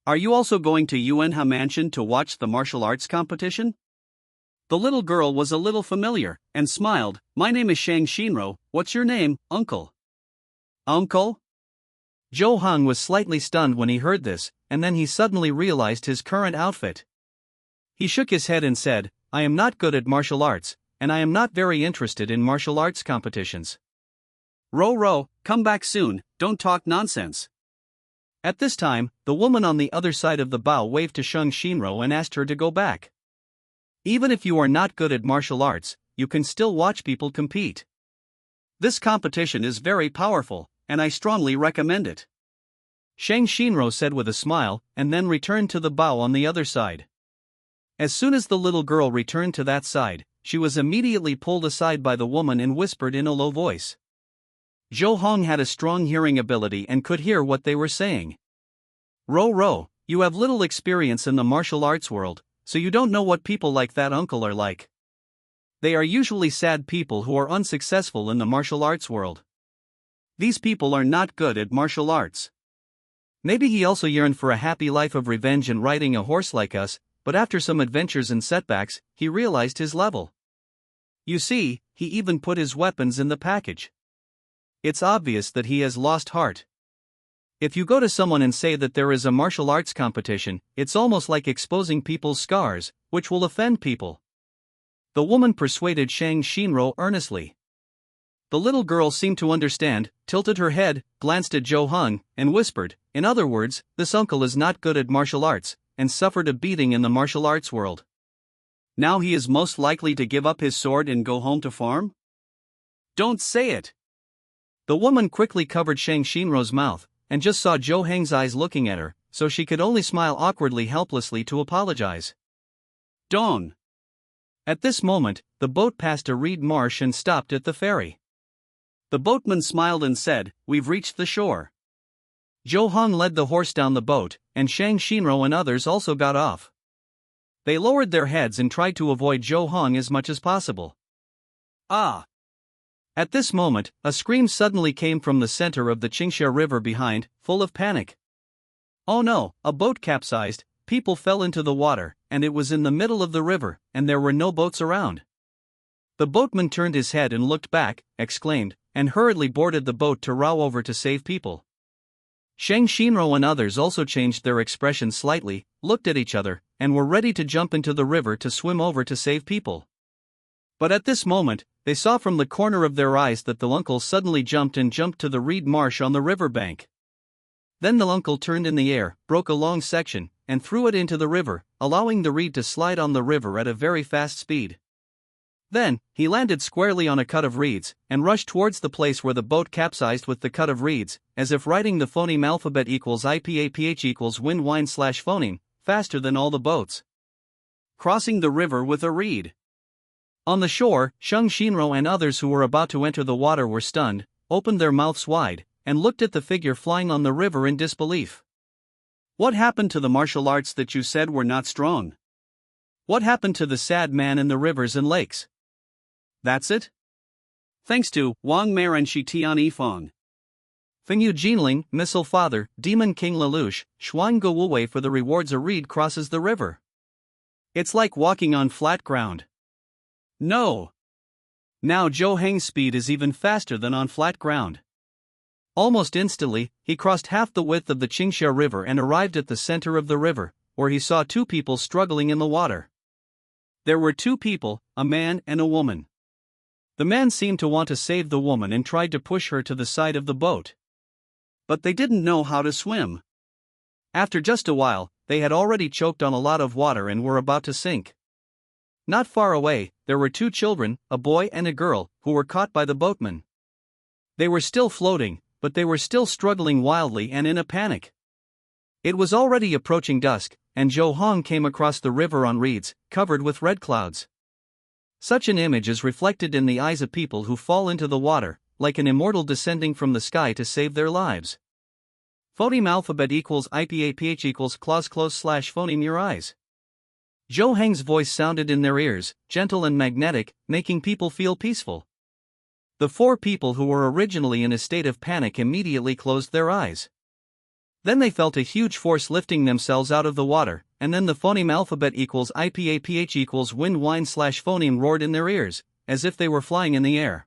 S1: Are you also going to Yuanha Mansion to watch the martial arts competition?" The little girl was a little familiar, and smiled. "My name is Shang Shinro, what's your name, uncle?" "Uncle?" Zhou Hang was slightly stunned when he heard this, and then he suddenly realized his current outfit. He shook his head and said, "I am not good at martial arts, and I am not very interested in martial arts competitions." "Ro, come back soon, don't talk nonsense." At this time, the woman on the other side of the bow waved to Shang Shinro and asked her to go back. "Even if you are not good at martial arts, you can still watch people compete. This competition is very powerful, and I strongly recommend it," Shang Shinro said with a smile, and then returned to the bow on the other side. As soon as the little girl returned to that side, she was immediately pulled aside by the woman and whispered in a low voice. Zhou Hong had a strong hearing ability and could hear what they were saying. Ro, you have little experience in the martial arts world, so you don't know what people like that uncle are like. They are usually sad people who are unsuccessful in the martial arts world. These people are not good at martial arts. Maybe he also yearned for a happy life of revenge and riding a horse like us, but after some adventures and setbacks, he realized his level. You see, he even put his weapons in the package. It's obvious that he has lost heart. If you go to someone and say that there is a martial arts competition, it's almost like exposing people's scars, which will offend people. The woman persuaded Shang Shinro earnestly. The little girl seemed to understand, tilted her head, glanced at Zhou Hung, and whispered, "In other words, this uncle is not good at martial arts, and suffered a beating in the martial arts world. Now he is most likely to give up his sword and go home to farm?" "Don't say it!" The woman quickly covered Shang Shinro's mouth, and just saw Zhou Hang's eyes looking at her, so she could only smile awkwardly helplessly to apologize. "Dawn." At this moment, the boat passed a reed marsh and stopped at the ferry. The boatman smiled and said, "We've reached the shore." Zhou Hong led the horse down the boat, and Shang Shinro and others also got off. They lowered their heads and tried to avoid Zhou Hong as much as possible. Ah! At this moment, a scream suddenly came from the center of the Qingxia River behind, full of panic. Oh no, a boat capsized, people fell into the water, and it was in the middle of the river, and there were no boats around. The boatman turned his head and looked back, exclaimed, and hurriedly boarded the boat to row over to save people. Shang Shinro and others also changed their expression slightly, looked at each other, and were ready to jump into the river to swim over to save people. But at this moment, they saw from the corner of their eyes that the uncle suddenly jumped to the reed marsh on the river bank. Then the uncle turned in the air, broke a long section, and threw it into the river, allowing the reed to slide on the river at a very fast speed. Then, he landed squarely on a cut of reeds, and rushed towards the place where the boat capsized with the cut of reeds, as if writing the phoneme alphabet equals IPAPH equals wind wine / phoneme, faster than all the boats. Crossing the river with a reed. On the shore, Shang Shinro and others who were about to enter the water were stunned, opened their mouths wide, and looked at the figure flying on the river in disbelief. What happened to the martial arts that you said were not strong? What happened to the sad man in the rivers and lakes? That's it? Thanks to Wang Mer and Shi Tian Yifang. Fengyu Jinling, Missile Father, Demon King Lelouch, Xuan Go Wu for the rewards a reed crosses the river. It's like walking on flat ground. No. Now Zhou Heng's speed is even faster than on flat ground. Almost instantly, he crossed half the width of the Qingxia River and arrived at the center of the river, where he saw two people struggling in the water. There were two people, a man and a woman. The man seemed to want to save the woman and tried to push her to the side of the boat. But they didn't know how to swim. After just a while, they had already choked on a lot of water and were about to sink. Not far away, there were two children, a boy and a girl, who were caught by the boatman. They were still floating, but they were still struggling wildly and in a panic. It was already approaching dusk, and Zhou Hong came across the river on reeds, covered with red clouds. Such an image is reflected in the eyes of people who fall into the water, like an immortal descending from the sky to save their lives. Phoneme alphabet equals IPAPH equals clause close slash phoneme your eyes. Zhou Heng's voice sounded in their ears, gentle and magnetic, making people feel peaceful. The four people who were originally in a state of panic immediately closed their eyes. Then they felt a huge force lifting themselves out of the water, and then the phoneme alphabet equals IPAPH equals wind whine slash phoneme roared in their ears, as if they were flying in the air.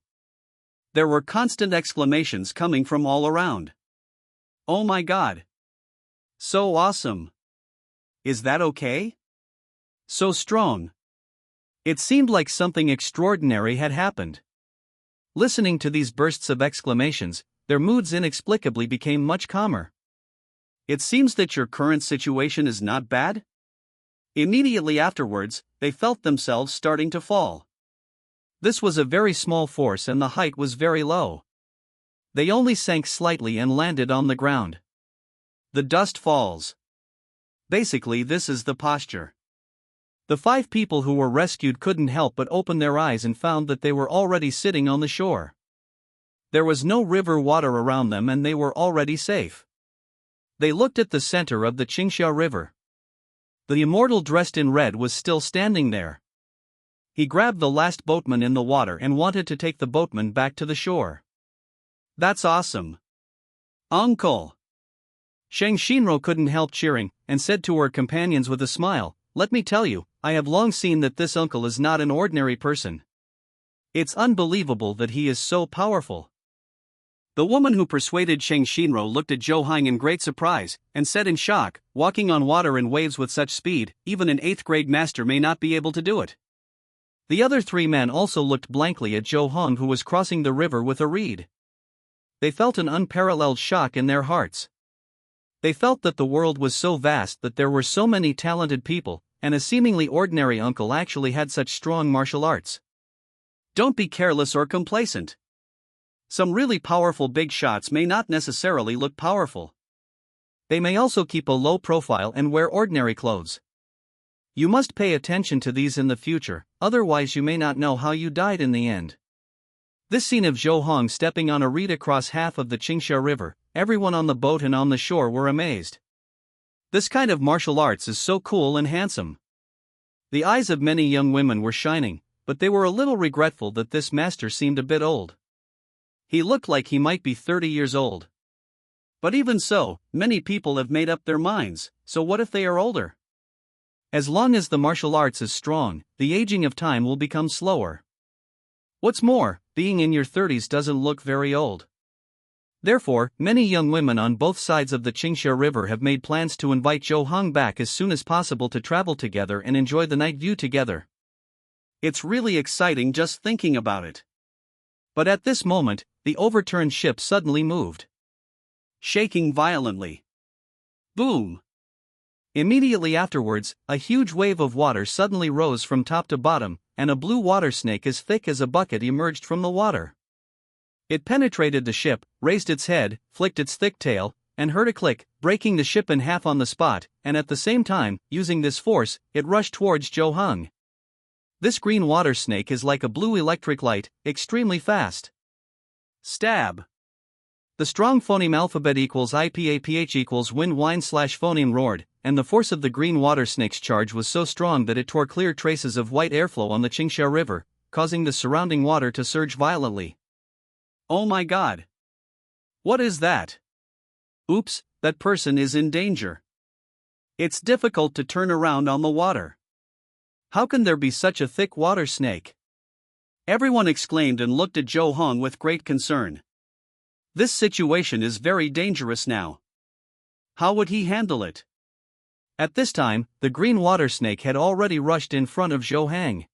S1: There were constant exclamations coming from all around. Oh my god! So awesome! Is that okay? So strong! It seemed like something extraordinary had happened. Listening to these bursts of exclamations, their moods inexplicably became much calmer. It seems that your current situation is not bad? Immediately afterwards, they felt themselves starting to fall. This was a very small force and the height was very low. They only sank slightly and landed on the ground. The dust falls. Basically, this is the posture. The five people who were rescued couldn't help but open their eyes and found that they were already sitting on the shore. There was no river water around them and they were already safe. They looked at the center of the Qingxia River. The immortal dressed in red was still standing there. He grabbed the last boatman in the water and wanted to take the boatman back to the shore. That's awesome. Uncle! Shang Shinro couldn't help cheering, and said to her companions with a smile, "Let me tell you, I have long seen that this uncle is not an ordinary person. It's unbelievable that he is so powerful." The woman who persuaded Shang Shinro looked at Zhou Heng in great surprise, and said in shock, "Walking on water and waves with such speed, even an 8th grade master may not be able to do it." The other three men also looked blankly at Zhou Heng, who was crossing the river with a reed. They felt an unparalleled shock in their hearts. They felt that the world was so vast that there were so many talented people, and a seemingly ordinary uncle actually had such strong martial arts. Don't be careless or complacent. Some really powerful big shots may not necessarily look powerful. They may also keep a low profile and wear ordinary clothes. You must pay attention to these in the future, otherwise you may not know how you died in the end. This scene of Zhou Heng stepping on a reed across half of the Qingxia River, everyone on the boat and on the shore were amazed. This kind of martial arts is so cool and handsome. The eyes of many young women were shining, but they were a little regretful that this master seemed a bit old. He looked like he might be 30 years old. But even so, many people have made up their minds, so what if they are older? As long as the martial arts is strong, the aging of time will become slower. What's more, being in your 30s doesn't look very old. Therefore, many young women on both sides of the Qingxia River have made plans to invite Zhou Heng back as soon as possible to travel together and enjoy the night view together. It's really exciting just thinking about it. But at this moment, the overturned ship suddenly moved, shaking violently. Boom! Immediately afterwards, a huge wave of water suddenly rose from top to bottom, and a blue water snake as thick as a bucket emerged from the water. It penetrated the ship, raised its head, flicked its thick tail, and heard a click, breaking the ship in half on the spot, and at the same time, using this force, it rushed towards Zhou Heng. This green water snake is like a blue electric light, extremely fast. Stab! The strong phoneme alphabet equals IPAPH equals wind whine slash phoneme roared, and the force of the green water snake's charge was so strong that it tore clear traces of white airflow on the Qingxia River, causing the surrounding water to surge violently. Oh my god! What is that? Oops, that person is in danger. It's difficult to turn around on the water. How can there be such a thick water snake? Everyone exclaimed and looked at Zhou Heng with great concern. This situation is very dangerous now. How would he handle it? At this time, the green water snake had already rushed in front of Zhou Heng.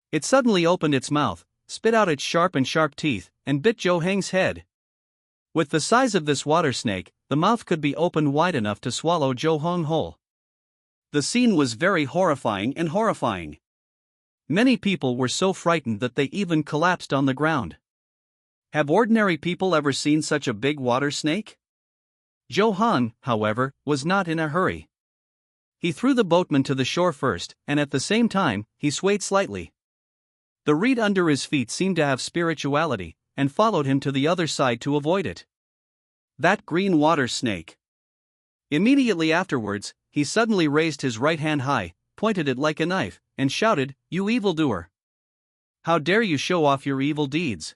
S1: It suddenly opened its mouth, spit out its sharp teeth, and bit Zhou Heng's head. With the size of this water snake, the mouth could be opened wide enough to swallow Zhou Heng whole. The scene was very horrifying. Many people were so frightened that they even collapsed on the ground. Have ordinary people ever seen such a big water snake? Zhou Heng, however, was not in a hurry. He threw the boatman to the shore first, and at the same time, he swayed slightly. The reed under his feet seemed to have spirituality, and followed him to the other side to avoid it. That green water snake. Immediately afterwards, he suddenly raised his right hand high, pointed it like a knife, and shouted, "You evildoer! How dare you show off your evil deeds?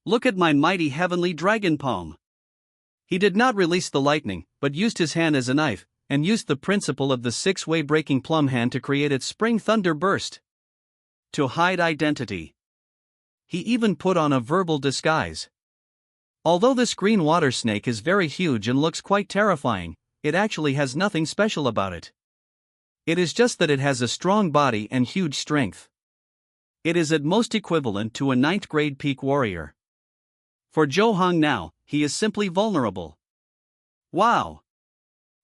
S1: Look at my mighty heavenly dragon palm!" He did not release the lightning, but used his hand as a knife, and used the principle of the six-way breaking plum hand to create its spring thunder burst. To hide identity. He even put on a verbal disguise. Although this green water snake is very huge and looks quite terrifying, it actually has nothing special about it. It is just that it has a strong body and huge strength. It is at most equivalent to a 9th grade peak warrior. For Zhou Hong now, he is simply vulnerable. Wow!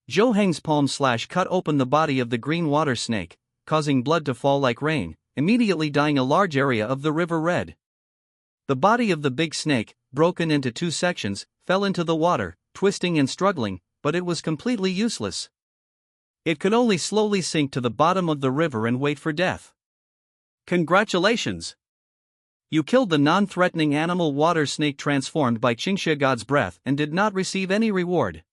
S1: Zhou Heng's palm slash cut open the body of the green water snake, causing blood to fall like rain, immediately dyeing a large area of the river red. The body of the big snake, broken into 2 sections, fell into the water, twisting and struggling, but it was completely useless. It could only slowly sink to the bottom of the river and wait for death. Congratulations! You killed the non-threatening animal water snake transformed by Qingxia God's breath and did not receive any reward.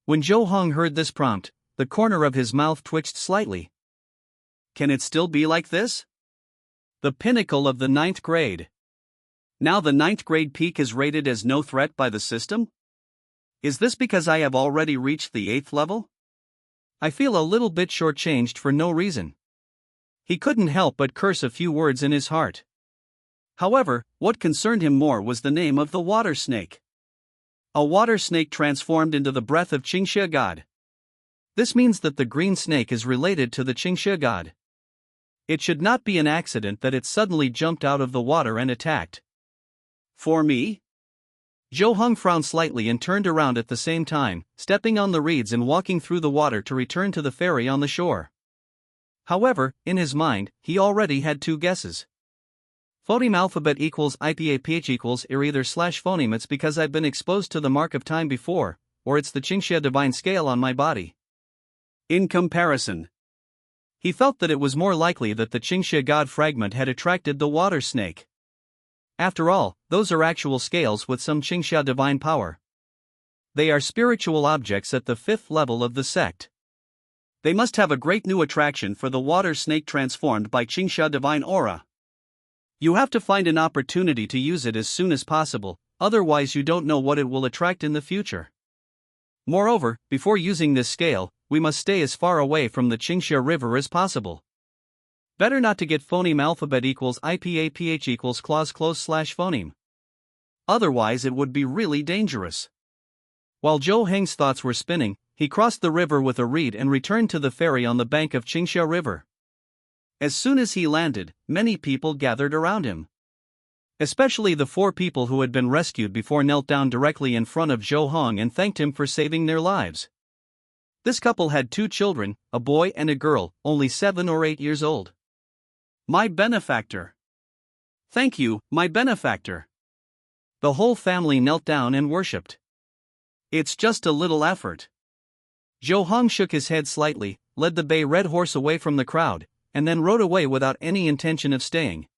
S1: When Zhou Hong heard this prompt, the corner of his mouth twitched slightly. Can it still be like this? The pinnacle of the 9th grade. Now the 9th grade peak is rated as no threat by the system? Is this because I have already reached the 8th level? I feel a little bit shortchanged for no reason. He couldn't help but curse a few words in his heart. However, what concerned him more was the name of the water snake. A water snake transformed into the breath of Qingxia God. This means that the green snake is related to the Qingxia God. It should not be an accident that it suddenly jumped out of the water and attacked. For me? Zhou Hong frowned slightly and turned around at the same time, stepping on the reeds and walking through the water to return to the ferry on the shore. However, in his mind, he already had 2 guesses. Phoneme alphabet equals IPAPH equals either slash phoneme. It's because I've been exposed to the mark of time before, or it's the Qingxia divine scale on my body. In comparison, he felt that it was more likely that the Qingxia God fragment had attracted the water snake. After all, those are actual scales with some Qingxia divine power. They are spiritual objects at the 5th level of the sect. They must have a great new attraction for the water snake transformed by Qingxia divine aura. You have to find an opportunity to use it as soon as possible, otherwise you don't know what it will attract in the future. Moreover, before using this scale, we must stay as far away from the Qingxia River as possible. Better not to get phoneme alphabet equals IPAPH equals clause close slash phoneme. Otherwise it would be really dangerous. While Zhou Heng's thoughts were spinning, he crossed the river with a reed and returned to the ferry on the bank of Qingxia River. As soon as he landed, many people gathered around him. Especially the 4 people who had been rescued before knelt down directly in front of Zhou Hong and thanked him for saving their lives. This couple had 2 children, a boy and a girl, only 7 or 8 years old. My benefactor. Thank you, my benefactor. The whole family knelt down and worshipped. It's just a little effort. Zhou Hong shook his head slightly, led the bay red horse away from the crowd, and then rode away without any intention of staying.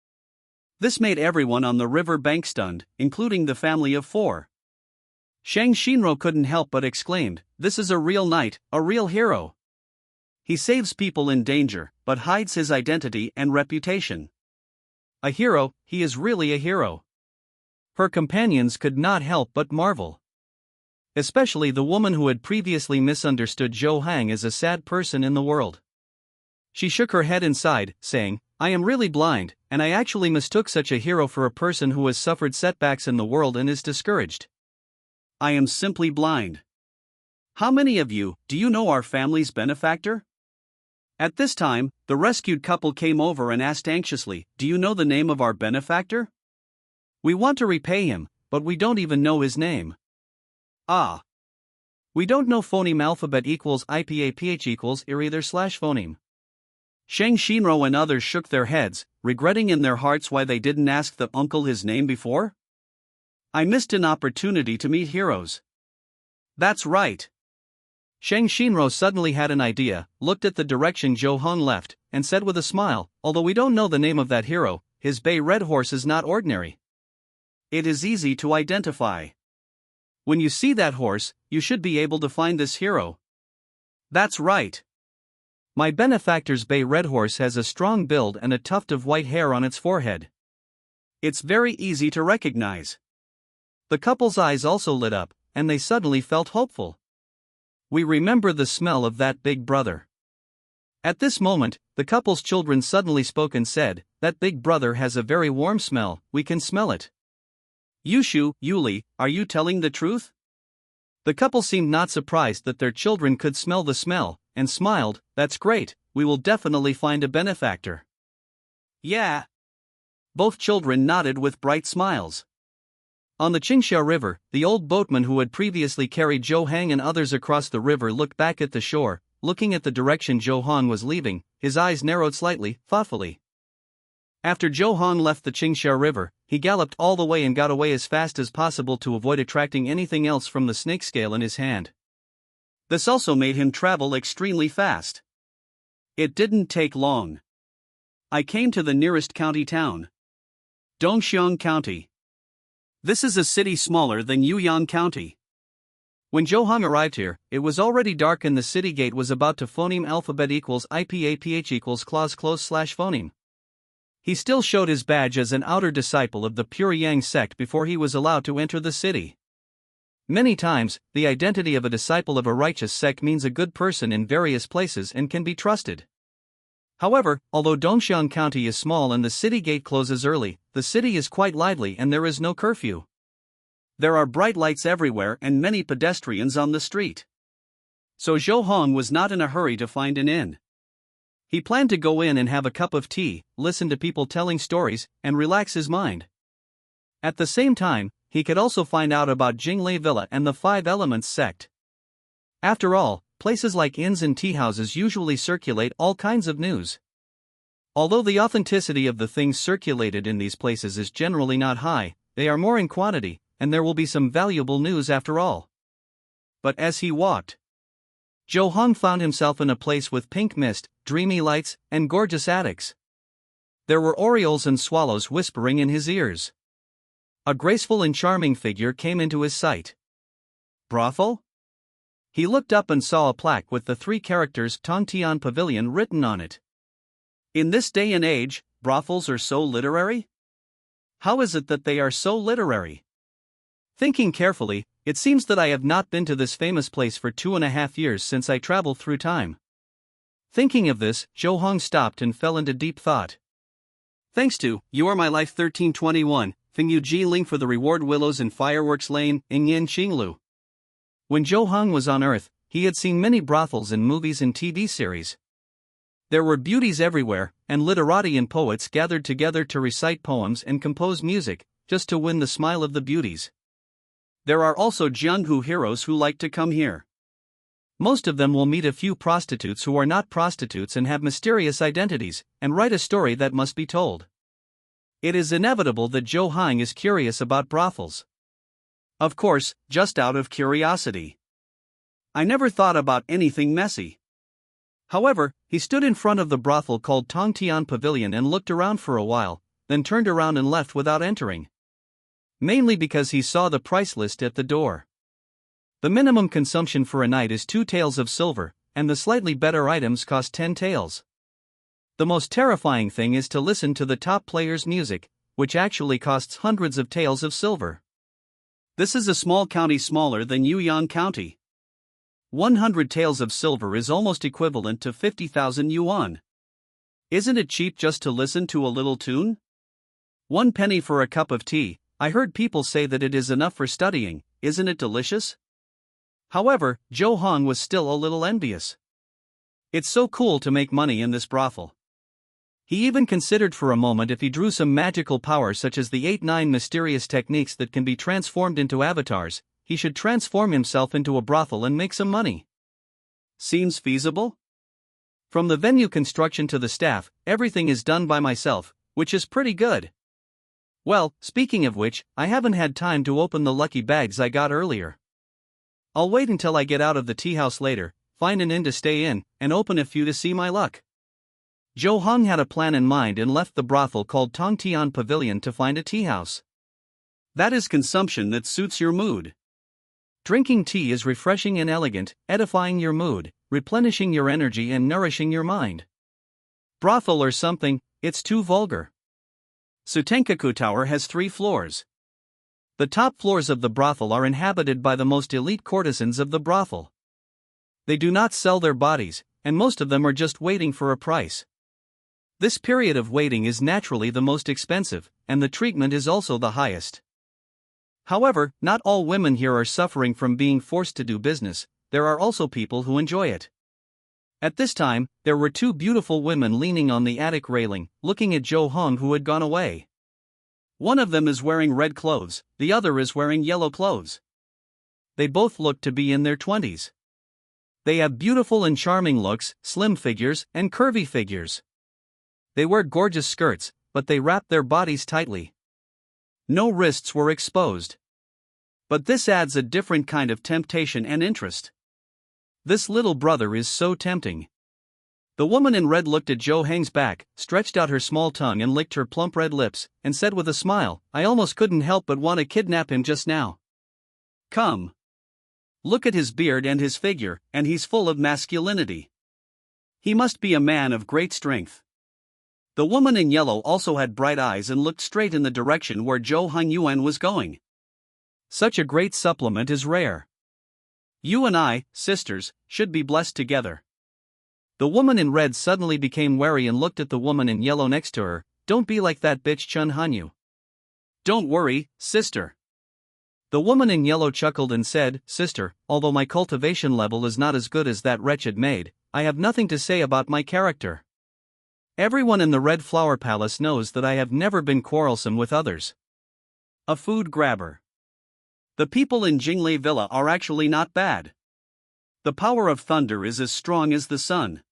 S1: This made everyone on the river bank stunned, including the family of 4. Shang Xinro couldn't help but exclaimed, "This is a real knight, a real hero. He saves people in danger, but hides his identity and reputation. A hero, he is really a hero." Her companions could not help but marvel. Especially the woman who had previously misunderstood Zhou Hang as a sad person in the world. She shook her head and sighed, saying, "I am really blind, and I actually mistook such a hero for a person who has suffered setbacks in the world and is discouraged. I am simply blind. How many of you, do you know our family's benefactor?" At this time, the rescued couple came over and asked anxiously, "Do you know the name of our benefactor? We want to repay him, but we don't even know his name." "Ah. We don't know phoneme alphabet equals IPAPH equals either slash phoneme." Shang Xinro and others shook their heads, regretting in their hearts why they didn't ask the uncle his name before. I missed an opportunity to meet heroes. That's right. Shang Xinro suddenly had an idea, looked at the direction Zhou Hong left, and said with a smile, "Although we don't know the name of that hero, his bay red horse is not ordinary. It is easy to identify. When you see that horse, you should be able to find this hero. That's right. My benefactor's bay red horse has a strong build and a tuft of white hair on its forehead. It's very easy to recognize. The couple's eyes also lit up, and they suddenly felt hopeful. We remember the smell of that big brother. At this moment, the couple's children suddenly spoke and said, "That big brother has a very warm smell, we can smell it." Yushu, Yuli, are you telling the truth? The couple seemed not surprised that their children could smell the smell, and smiled, "That's great, we will definitely find a benefactor." Yeah. Both children nodded with bright smiles. On the Qingsha River, the old boatman who had previously carried Zhou Hang and others across the river looked back at the shore, looking at the direction Zhou Hong was leaving, his eyes narrowed slightly, thoughtfully. After Zhou Hong left the Qingsha River, he galloped all the way and got away as fast as possible to avoid attracting anything else from the snake scale in his hand. This also made him travel extremely fast. It didn't take long. I came to the nearest county town. Dongxiang County. This is a city smaller than Yuyang County. When Zhou Hong arrived here, it was already dark and the city gate was about to phoneme alphabet equals IPAPH equals clause close slash phoneme. He still showed his badge as an outer disciple of the Pure Yang sect before he was allowed to enter the city. Many times, the identity of a disciple of a righteous sect means a good person in various places and can be trusted. However, although Dongxiang County is small and the city gate closes early, the city is quite lively and there is no curfew. There are bright lights everywhere and many pedestrians on the street. So Zhou Hong was not in a hurry to find an inn. He planned to go in and have a cup of tea, listen to people telling stories, and relax his mind. At the same time, he could also find out about Jinglei Villa and the Five Elements sect. After all, places like inns and teahouses usually circulate all kinds of news. Although the authenticity of the things circulated in these places is generally not high, they are more in quantity, and there will be some valuable news after all. But as he walked, Zhou Hong found himself in a place with pink mist, dreamy lights, and gorgeous attics. There were orioles and swallows whispering in his ears. A graceful and charming figure came into his sight. Brothel? He looked up and saw a plaque with the 3 characters Tongtian Pavilion written on it. In this day and age, brothels are so literary? How is it that they are so literary? Thinking carefully, it seems that I have not been to this famous place for 2.5 years since I traveled through time. Thinking of this, Zhou Hong stopped and fell into deep thought. Thanks to You Are My Life 1321, Fingyu Ji Ling for the reward Willows and Fireworks Lane, Ingyan Qinglu. When Zhou Hong was on Earth, he had seen many brothels in movies and TV series. There were beauties everywhere, and literati and poets gathered together to recite poems and compose music, just to win the smile of the beauties. There are also Jianghu heroes who like to come here. Most of them will meet a few prostitutes who are not prostitutes and have mysterious identities, and write a story that must be told. It is inevitable that Zhou Hong is curious about brothels. Of course, just out of curiosity. I never thought about anything messy. However, he stood in front of the brothel called Tongtian Pavilion and looked around for a while, then turned around and left without entering. Mainly because he saw the price list at the door. The minimum consumption for a night is 2 taels of silver, and the slightly better items cost 10 taels. The most terrifying thing is to listen to the top player's music, which actually costs hundreds of taels of silver. This is a small county smaller than Yuyang County. 100 taels of silver is almost equivalent to 50,000 yuan. Isn't it cheap just to listen to a little tune? 1 penny for a cup of tea. I heard people say that it is enough for studying. Isn't it delicious? However, Zhou Hong was still a little envious. It's so cool to make money in this brothel. He even considered for a moment if he drew some magical power such as the 8-9 mysterious techniques that can be transformed into avatars, he should transform himself into a brothel and make some money. Seems feasible? From the venue construction to the staff, everything is done by myself, which is pretty good. Well, speaking of which, I haven't had time to open the lucky bags I got earlier. I'll wait until I get out of the tea house later, find an inn to stay in, and open a few to see my luck. Zhou Hong had a plan in mind and left the brothel called Tongtian Pavilion to find a tea house. That is consumption that suits your mood. Drinking tea is refreshing and elegant, edifying your mood, replenishing your energy and nourishing your mind. Brothel or something, it's too vulgar. Sutenkaku Tower has 3 floors. The top floors of the brothel are inhabited by the most elite courtesans of the brothel. They do not sell their bodies, and most of them are just waiting for a price. This period of waiting is naturally the most expensive, and the treatment is also the highest. However, not all women here are suffering from being forced to do business, there are also people who enjoy it. At this time, there were 2 beautiful women leaning on the attic railing, looking at Jo Hong, who had gone away. One of them is wearing red clothes, the other is wearing yellow clothes. They both look to be in their 20s. They have beautiful and charming looks, slim figures, and curvy figures. They wear gorgeous skirts, but they wrap their bodies tightly. No wrists were exposed. But this adds a different kind of temptation and interest. This little brother is so tempting. The woman in red looked at Jo Hang's back, stretched out her small tongue and licked her plump red lips, and said with a smile, "I almost couldn't help but want to kidnap him just now. Come. Look at his beard and his figure, and he's full of masculinity. He must be a man of great strength." The woman in yellow also had bright eyes and looked straight in the direction where Jo Hang Yuan was going. Such a great supplement is rare. You and I, sisters, should be blessed together. The woman in red suddenly became wary and looked at the woman in yellow next to her. "Don't be like that bitch Chun Hanyu." "Don't worry, sister." The woman in yellow chuckled and said, "Sister, although my cultivation level is not as good as that wretched maid, I have nothing to say about my character. Everyone in the Red Flower Palace knows that I have never been quarrelsome with others. A food grabber. The people in Jinglei Villa are actually not bad. The power of thunder is as strong as the sun."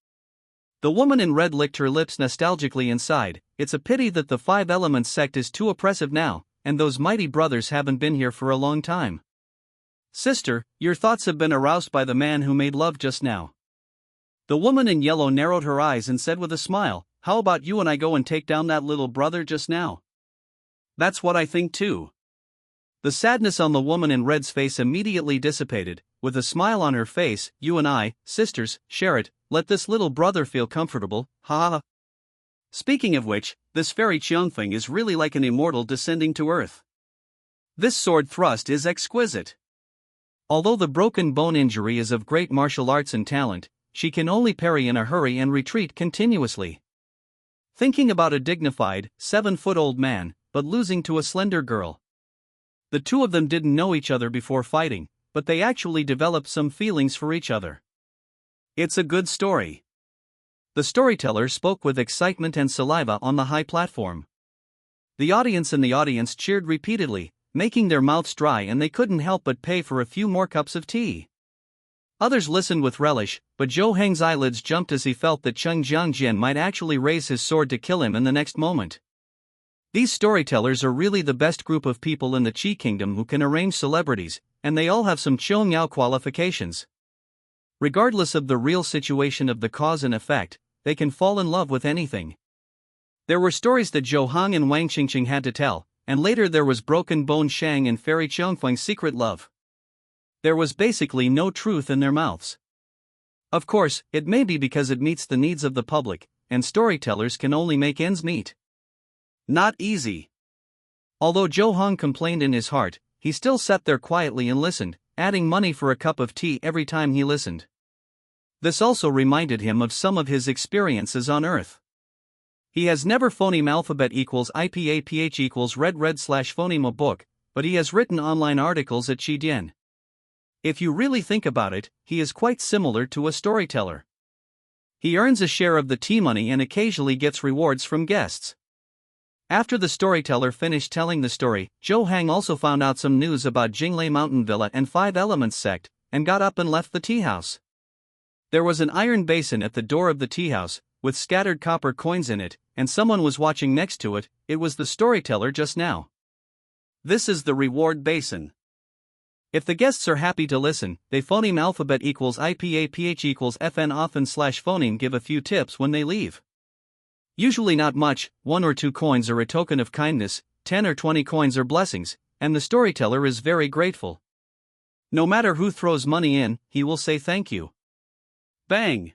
S1: The woman in red licked her lips nostalgically and sighed. "It's a pity that the 5 Elements sect is too oppressive now, and those mighty brothers haven't been here for a long time." "Sister, your thoughts have been aroused by the man who made love just now." The woman in yellow narrowed her eyes and said with a smile, "How about you and I go and take down that little brother just now?" "That's what I think too." The sadness on the woman in red's face immediately dissipated. With a smile on her face, "You and I, sisters, share it, let this little brother feel comfortable, ha ha. Speaking of which, this fairy Cheongfeng is really like an immortal descending to earth. This sword thrust is exquisite. Although the broken bone injury is of great martial arts and talent, she can only parry in a hurry and retreat continuously." Thinking about a dignified, 7-foot-old man, but losing to a slender girl. The 2 of them didn't know each other before fighting, but they actually developed some feelings for each other. It's a good story. The storyteller spoke with excitement and saliva on the high platform. The audience cheered repeatedly, making their mouths dry, and they couldn't help but pay for a few more cups of tea. Others listened with relish, but Jo Hang's eyelids jumped as he felt that Cheng Jiangjian might actually raise his sword to kill him in the next moment. These storytellers are really the best group of people in the Qi Kingdom who can arrange celebrities, and they all have some Qiongao qualifications. Regardless of the real situation of the cause and effect, they can fall in love with anything. There were stories that Zhou Hang and Wang Qingqing had to tell, and later there was Broken Bone Shang and Fairy Cheongfeng's secret love. There was basically no truth in their mouths. Of course, it may be because it meets the needs of the public, and storytellers can only make ends meet. Not easy. Although Zhou Hang complained in his heart, he still sat there quietly and listened, adding money for a cup of tea every time he listened. This also reminded him of some of his experiences on Earth. He has never phoneme alphabet equals IPAPH equals red/phoneme a book, but he has written online articles at Qidian. If you really think about it, he is quite similar to a storyteller. He earns a share of the tea money and occasionally gets rewards from guests. After the storyteller finished telling the story, Zhou Hang also found out some news about Jinglei Mountain Villa and 5 Elements sect, and got up and left the tea house. There was an iron basin at the door of the tea house, with scattered copper coins in it, and someone was watching next to it. It was the storyteller just now. This is the reward basin. If the guests are happy to listen, they phoneme alphabet equals IPAPH equals FN often/phoneme give a few tips when they leave. Usually not much, 1 or 2 coins are a token of kindness, 10 or 20 coins are blessings, and the storyteller is very grateful. No matter who throws money in, he will say thank you. Bang!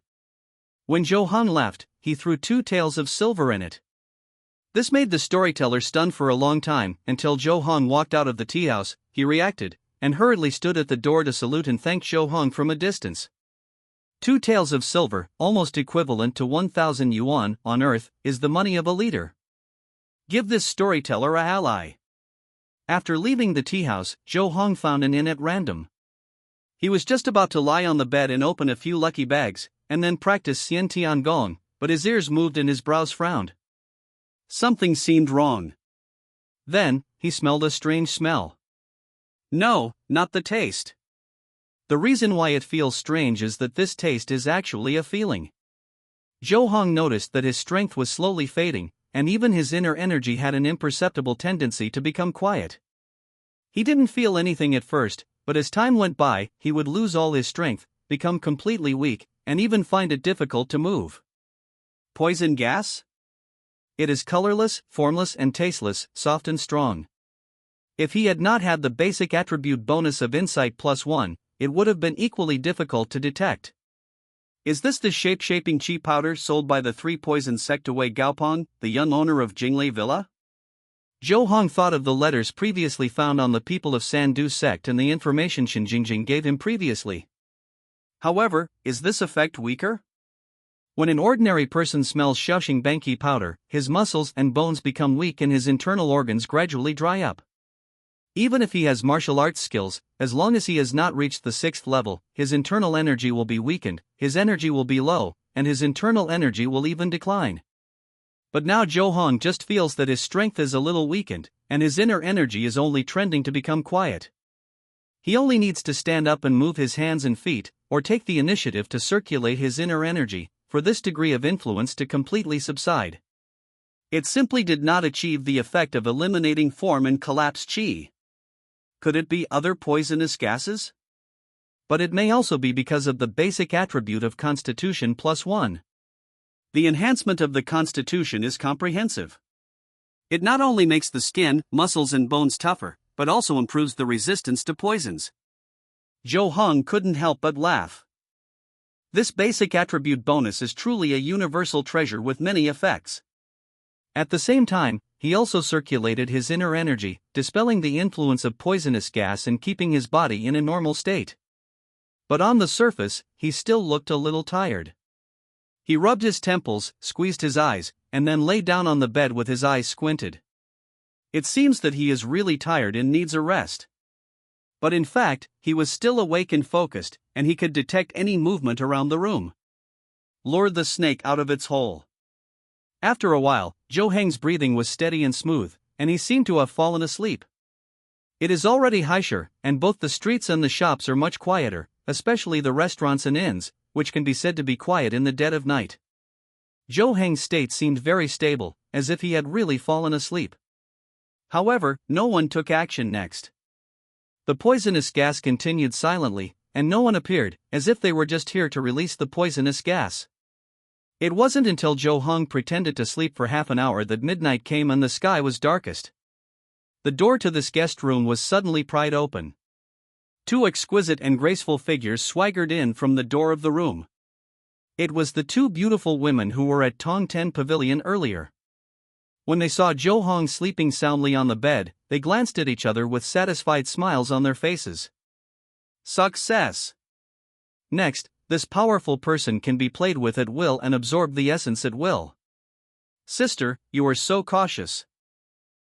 S1: When Jo Hong left, he threw 2 taels of silver in it. This made the storyteller stunned for a long time, until Jo Hong walked out of the tea house. He reacted, and hurriedly stood at the door to salute and thank Jo Hong from a distance. 2 taels of silver, almost equivalent to 1,000 yuan on Earth, is the money of a leader. Give this storyteller a ally. After leaving the tea house, Jo Hong found an inn at random. He was just about to lie on the bed and open a few lucky bags, and then practice Xian Tian Gong, but his ears moved and his brows frowned. Something seemed wrong. Then, he smelled a strange smell. No, not the taste. The reason why it feels strange is that this taste is actually a feeling. Jo Hong noticed that his strength was slowly fading, and even his inner energy had an imperceptible tendency to become quiet. He didn't feel anything at first, but as time went by, he would lose all his strength, become completely weak, and even find it difficult to move. Poison gas? It is colorless, formless and tasteless, soft and strong. If he had not had the basic attribute bonus of Insight +1, it would have been equally difficult to detect. Is this the shape-shaping chi powder sold by the 3 poison sect Wei Gaopong, the young owner of Jinglei Villa? Jo Hong thought of the letters previously found on the people of Sandu sect and the information Shen Jingjing gave him previously. However, is this effect weaker? When an ordinary person smells Shaoxing Banqi powder, his muscles and bones become weak and his internal organs gradually dry up. Even if he has martial arts skills, as long as he has not reached the 6th level, his internal energy will be weakened, his energy will be low, and his internal energy will even decline. But now Jo Hong just feels that his strength is a little weakened, and his inner energy is only trending to become quiet. He only needs to stand up and move his hands and feet, or take the initiative to circulate his inner energy, for this degree of influence to completely subside. It simply did not achieve the effect of eliminating form and collapse chi. Could it be other poisonous gases? But it may also be because of the basic attribute of Constitution +1. The enhancement of the Constitution is comprehensive. It not only makes the skin, muscles and bones tougher, but also improves the resistance to poisons. Jo Hong couldn't help but laugh. This basic attribute bonus is truly a universal treasure with many effects. At the same time, he also circulated his inner energy, dispelling the influence of poisonous gas and keeping his body in a normal state. But on the surface, he still looked a little tired. He rubbed his temples, squeezed his eyes, and then lay down on the bed with his eyes squinted. It seems that he is really tired and needs a rest. But in fact, he was still awake and focused, and he could detect any movement around the room. Lured the snake out of its hole. After a while, Jo Hong's breathing was steady and smooth, and he seemed to have fallen asleep. It is already Haishur, and both the streets and the shops are much quieter, especially the restaurants and inns, which can be said to be quiet in the dead of night. Jo Hong's state seemed very stable, as if he had really fallen asleep. However, no one took action next. The poisonous gas continued silently, and no one appeared, as if they were just here to release the poisonous gas. It wasn't until Jo Hong pretended to sleep for half an hour that midnight came and the sky was darkest. The door to this guest room was suddenly pried open. 2 exquisite and graceful figures swaggered in from the door of the room. It was the 2 beautiful women who were at Tong Ten Pavilion earlier. When they saw Jo Hong sleeping soundly on the bed, they glanced at each other with satisfied smiles on their faces. Success! Next, this powerful person can be played with at will and absorb the essence at will. Sister, you are so cautious.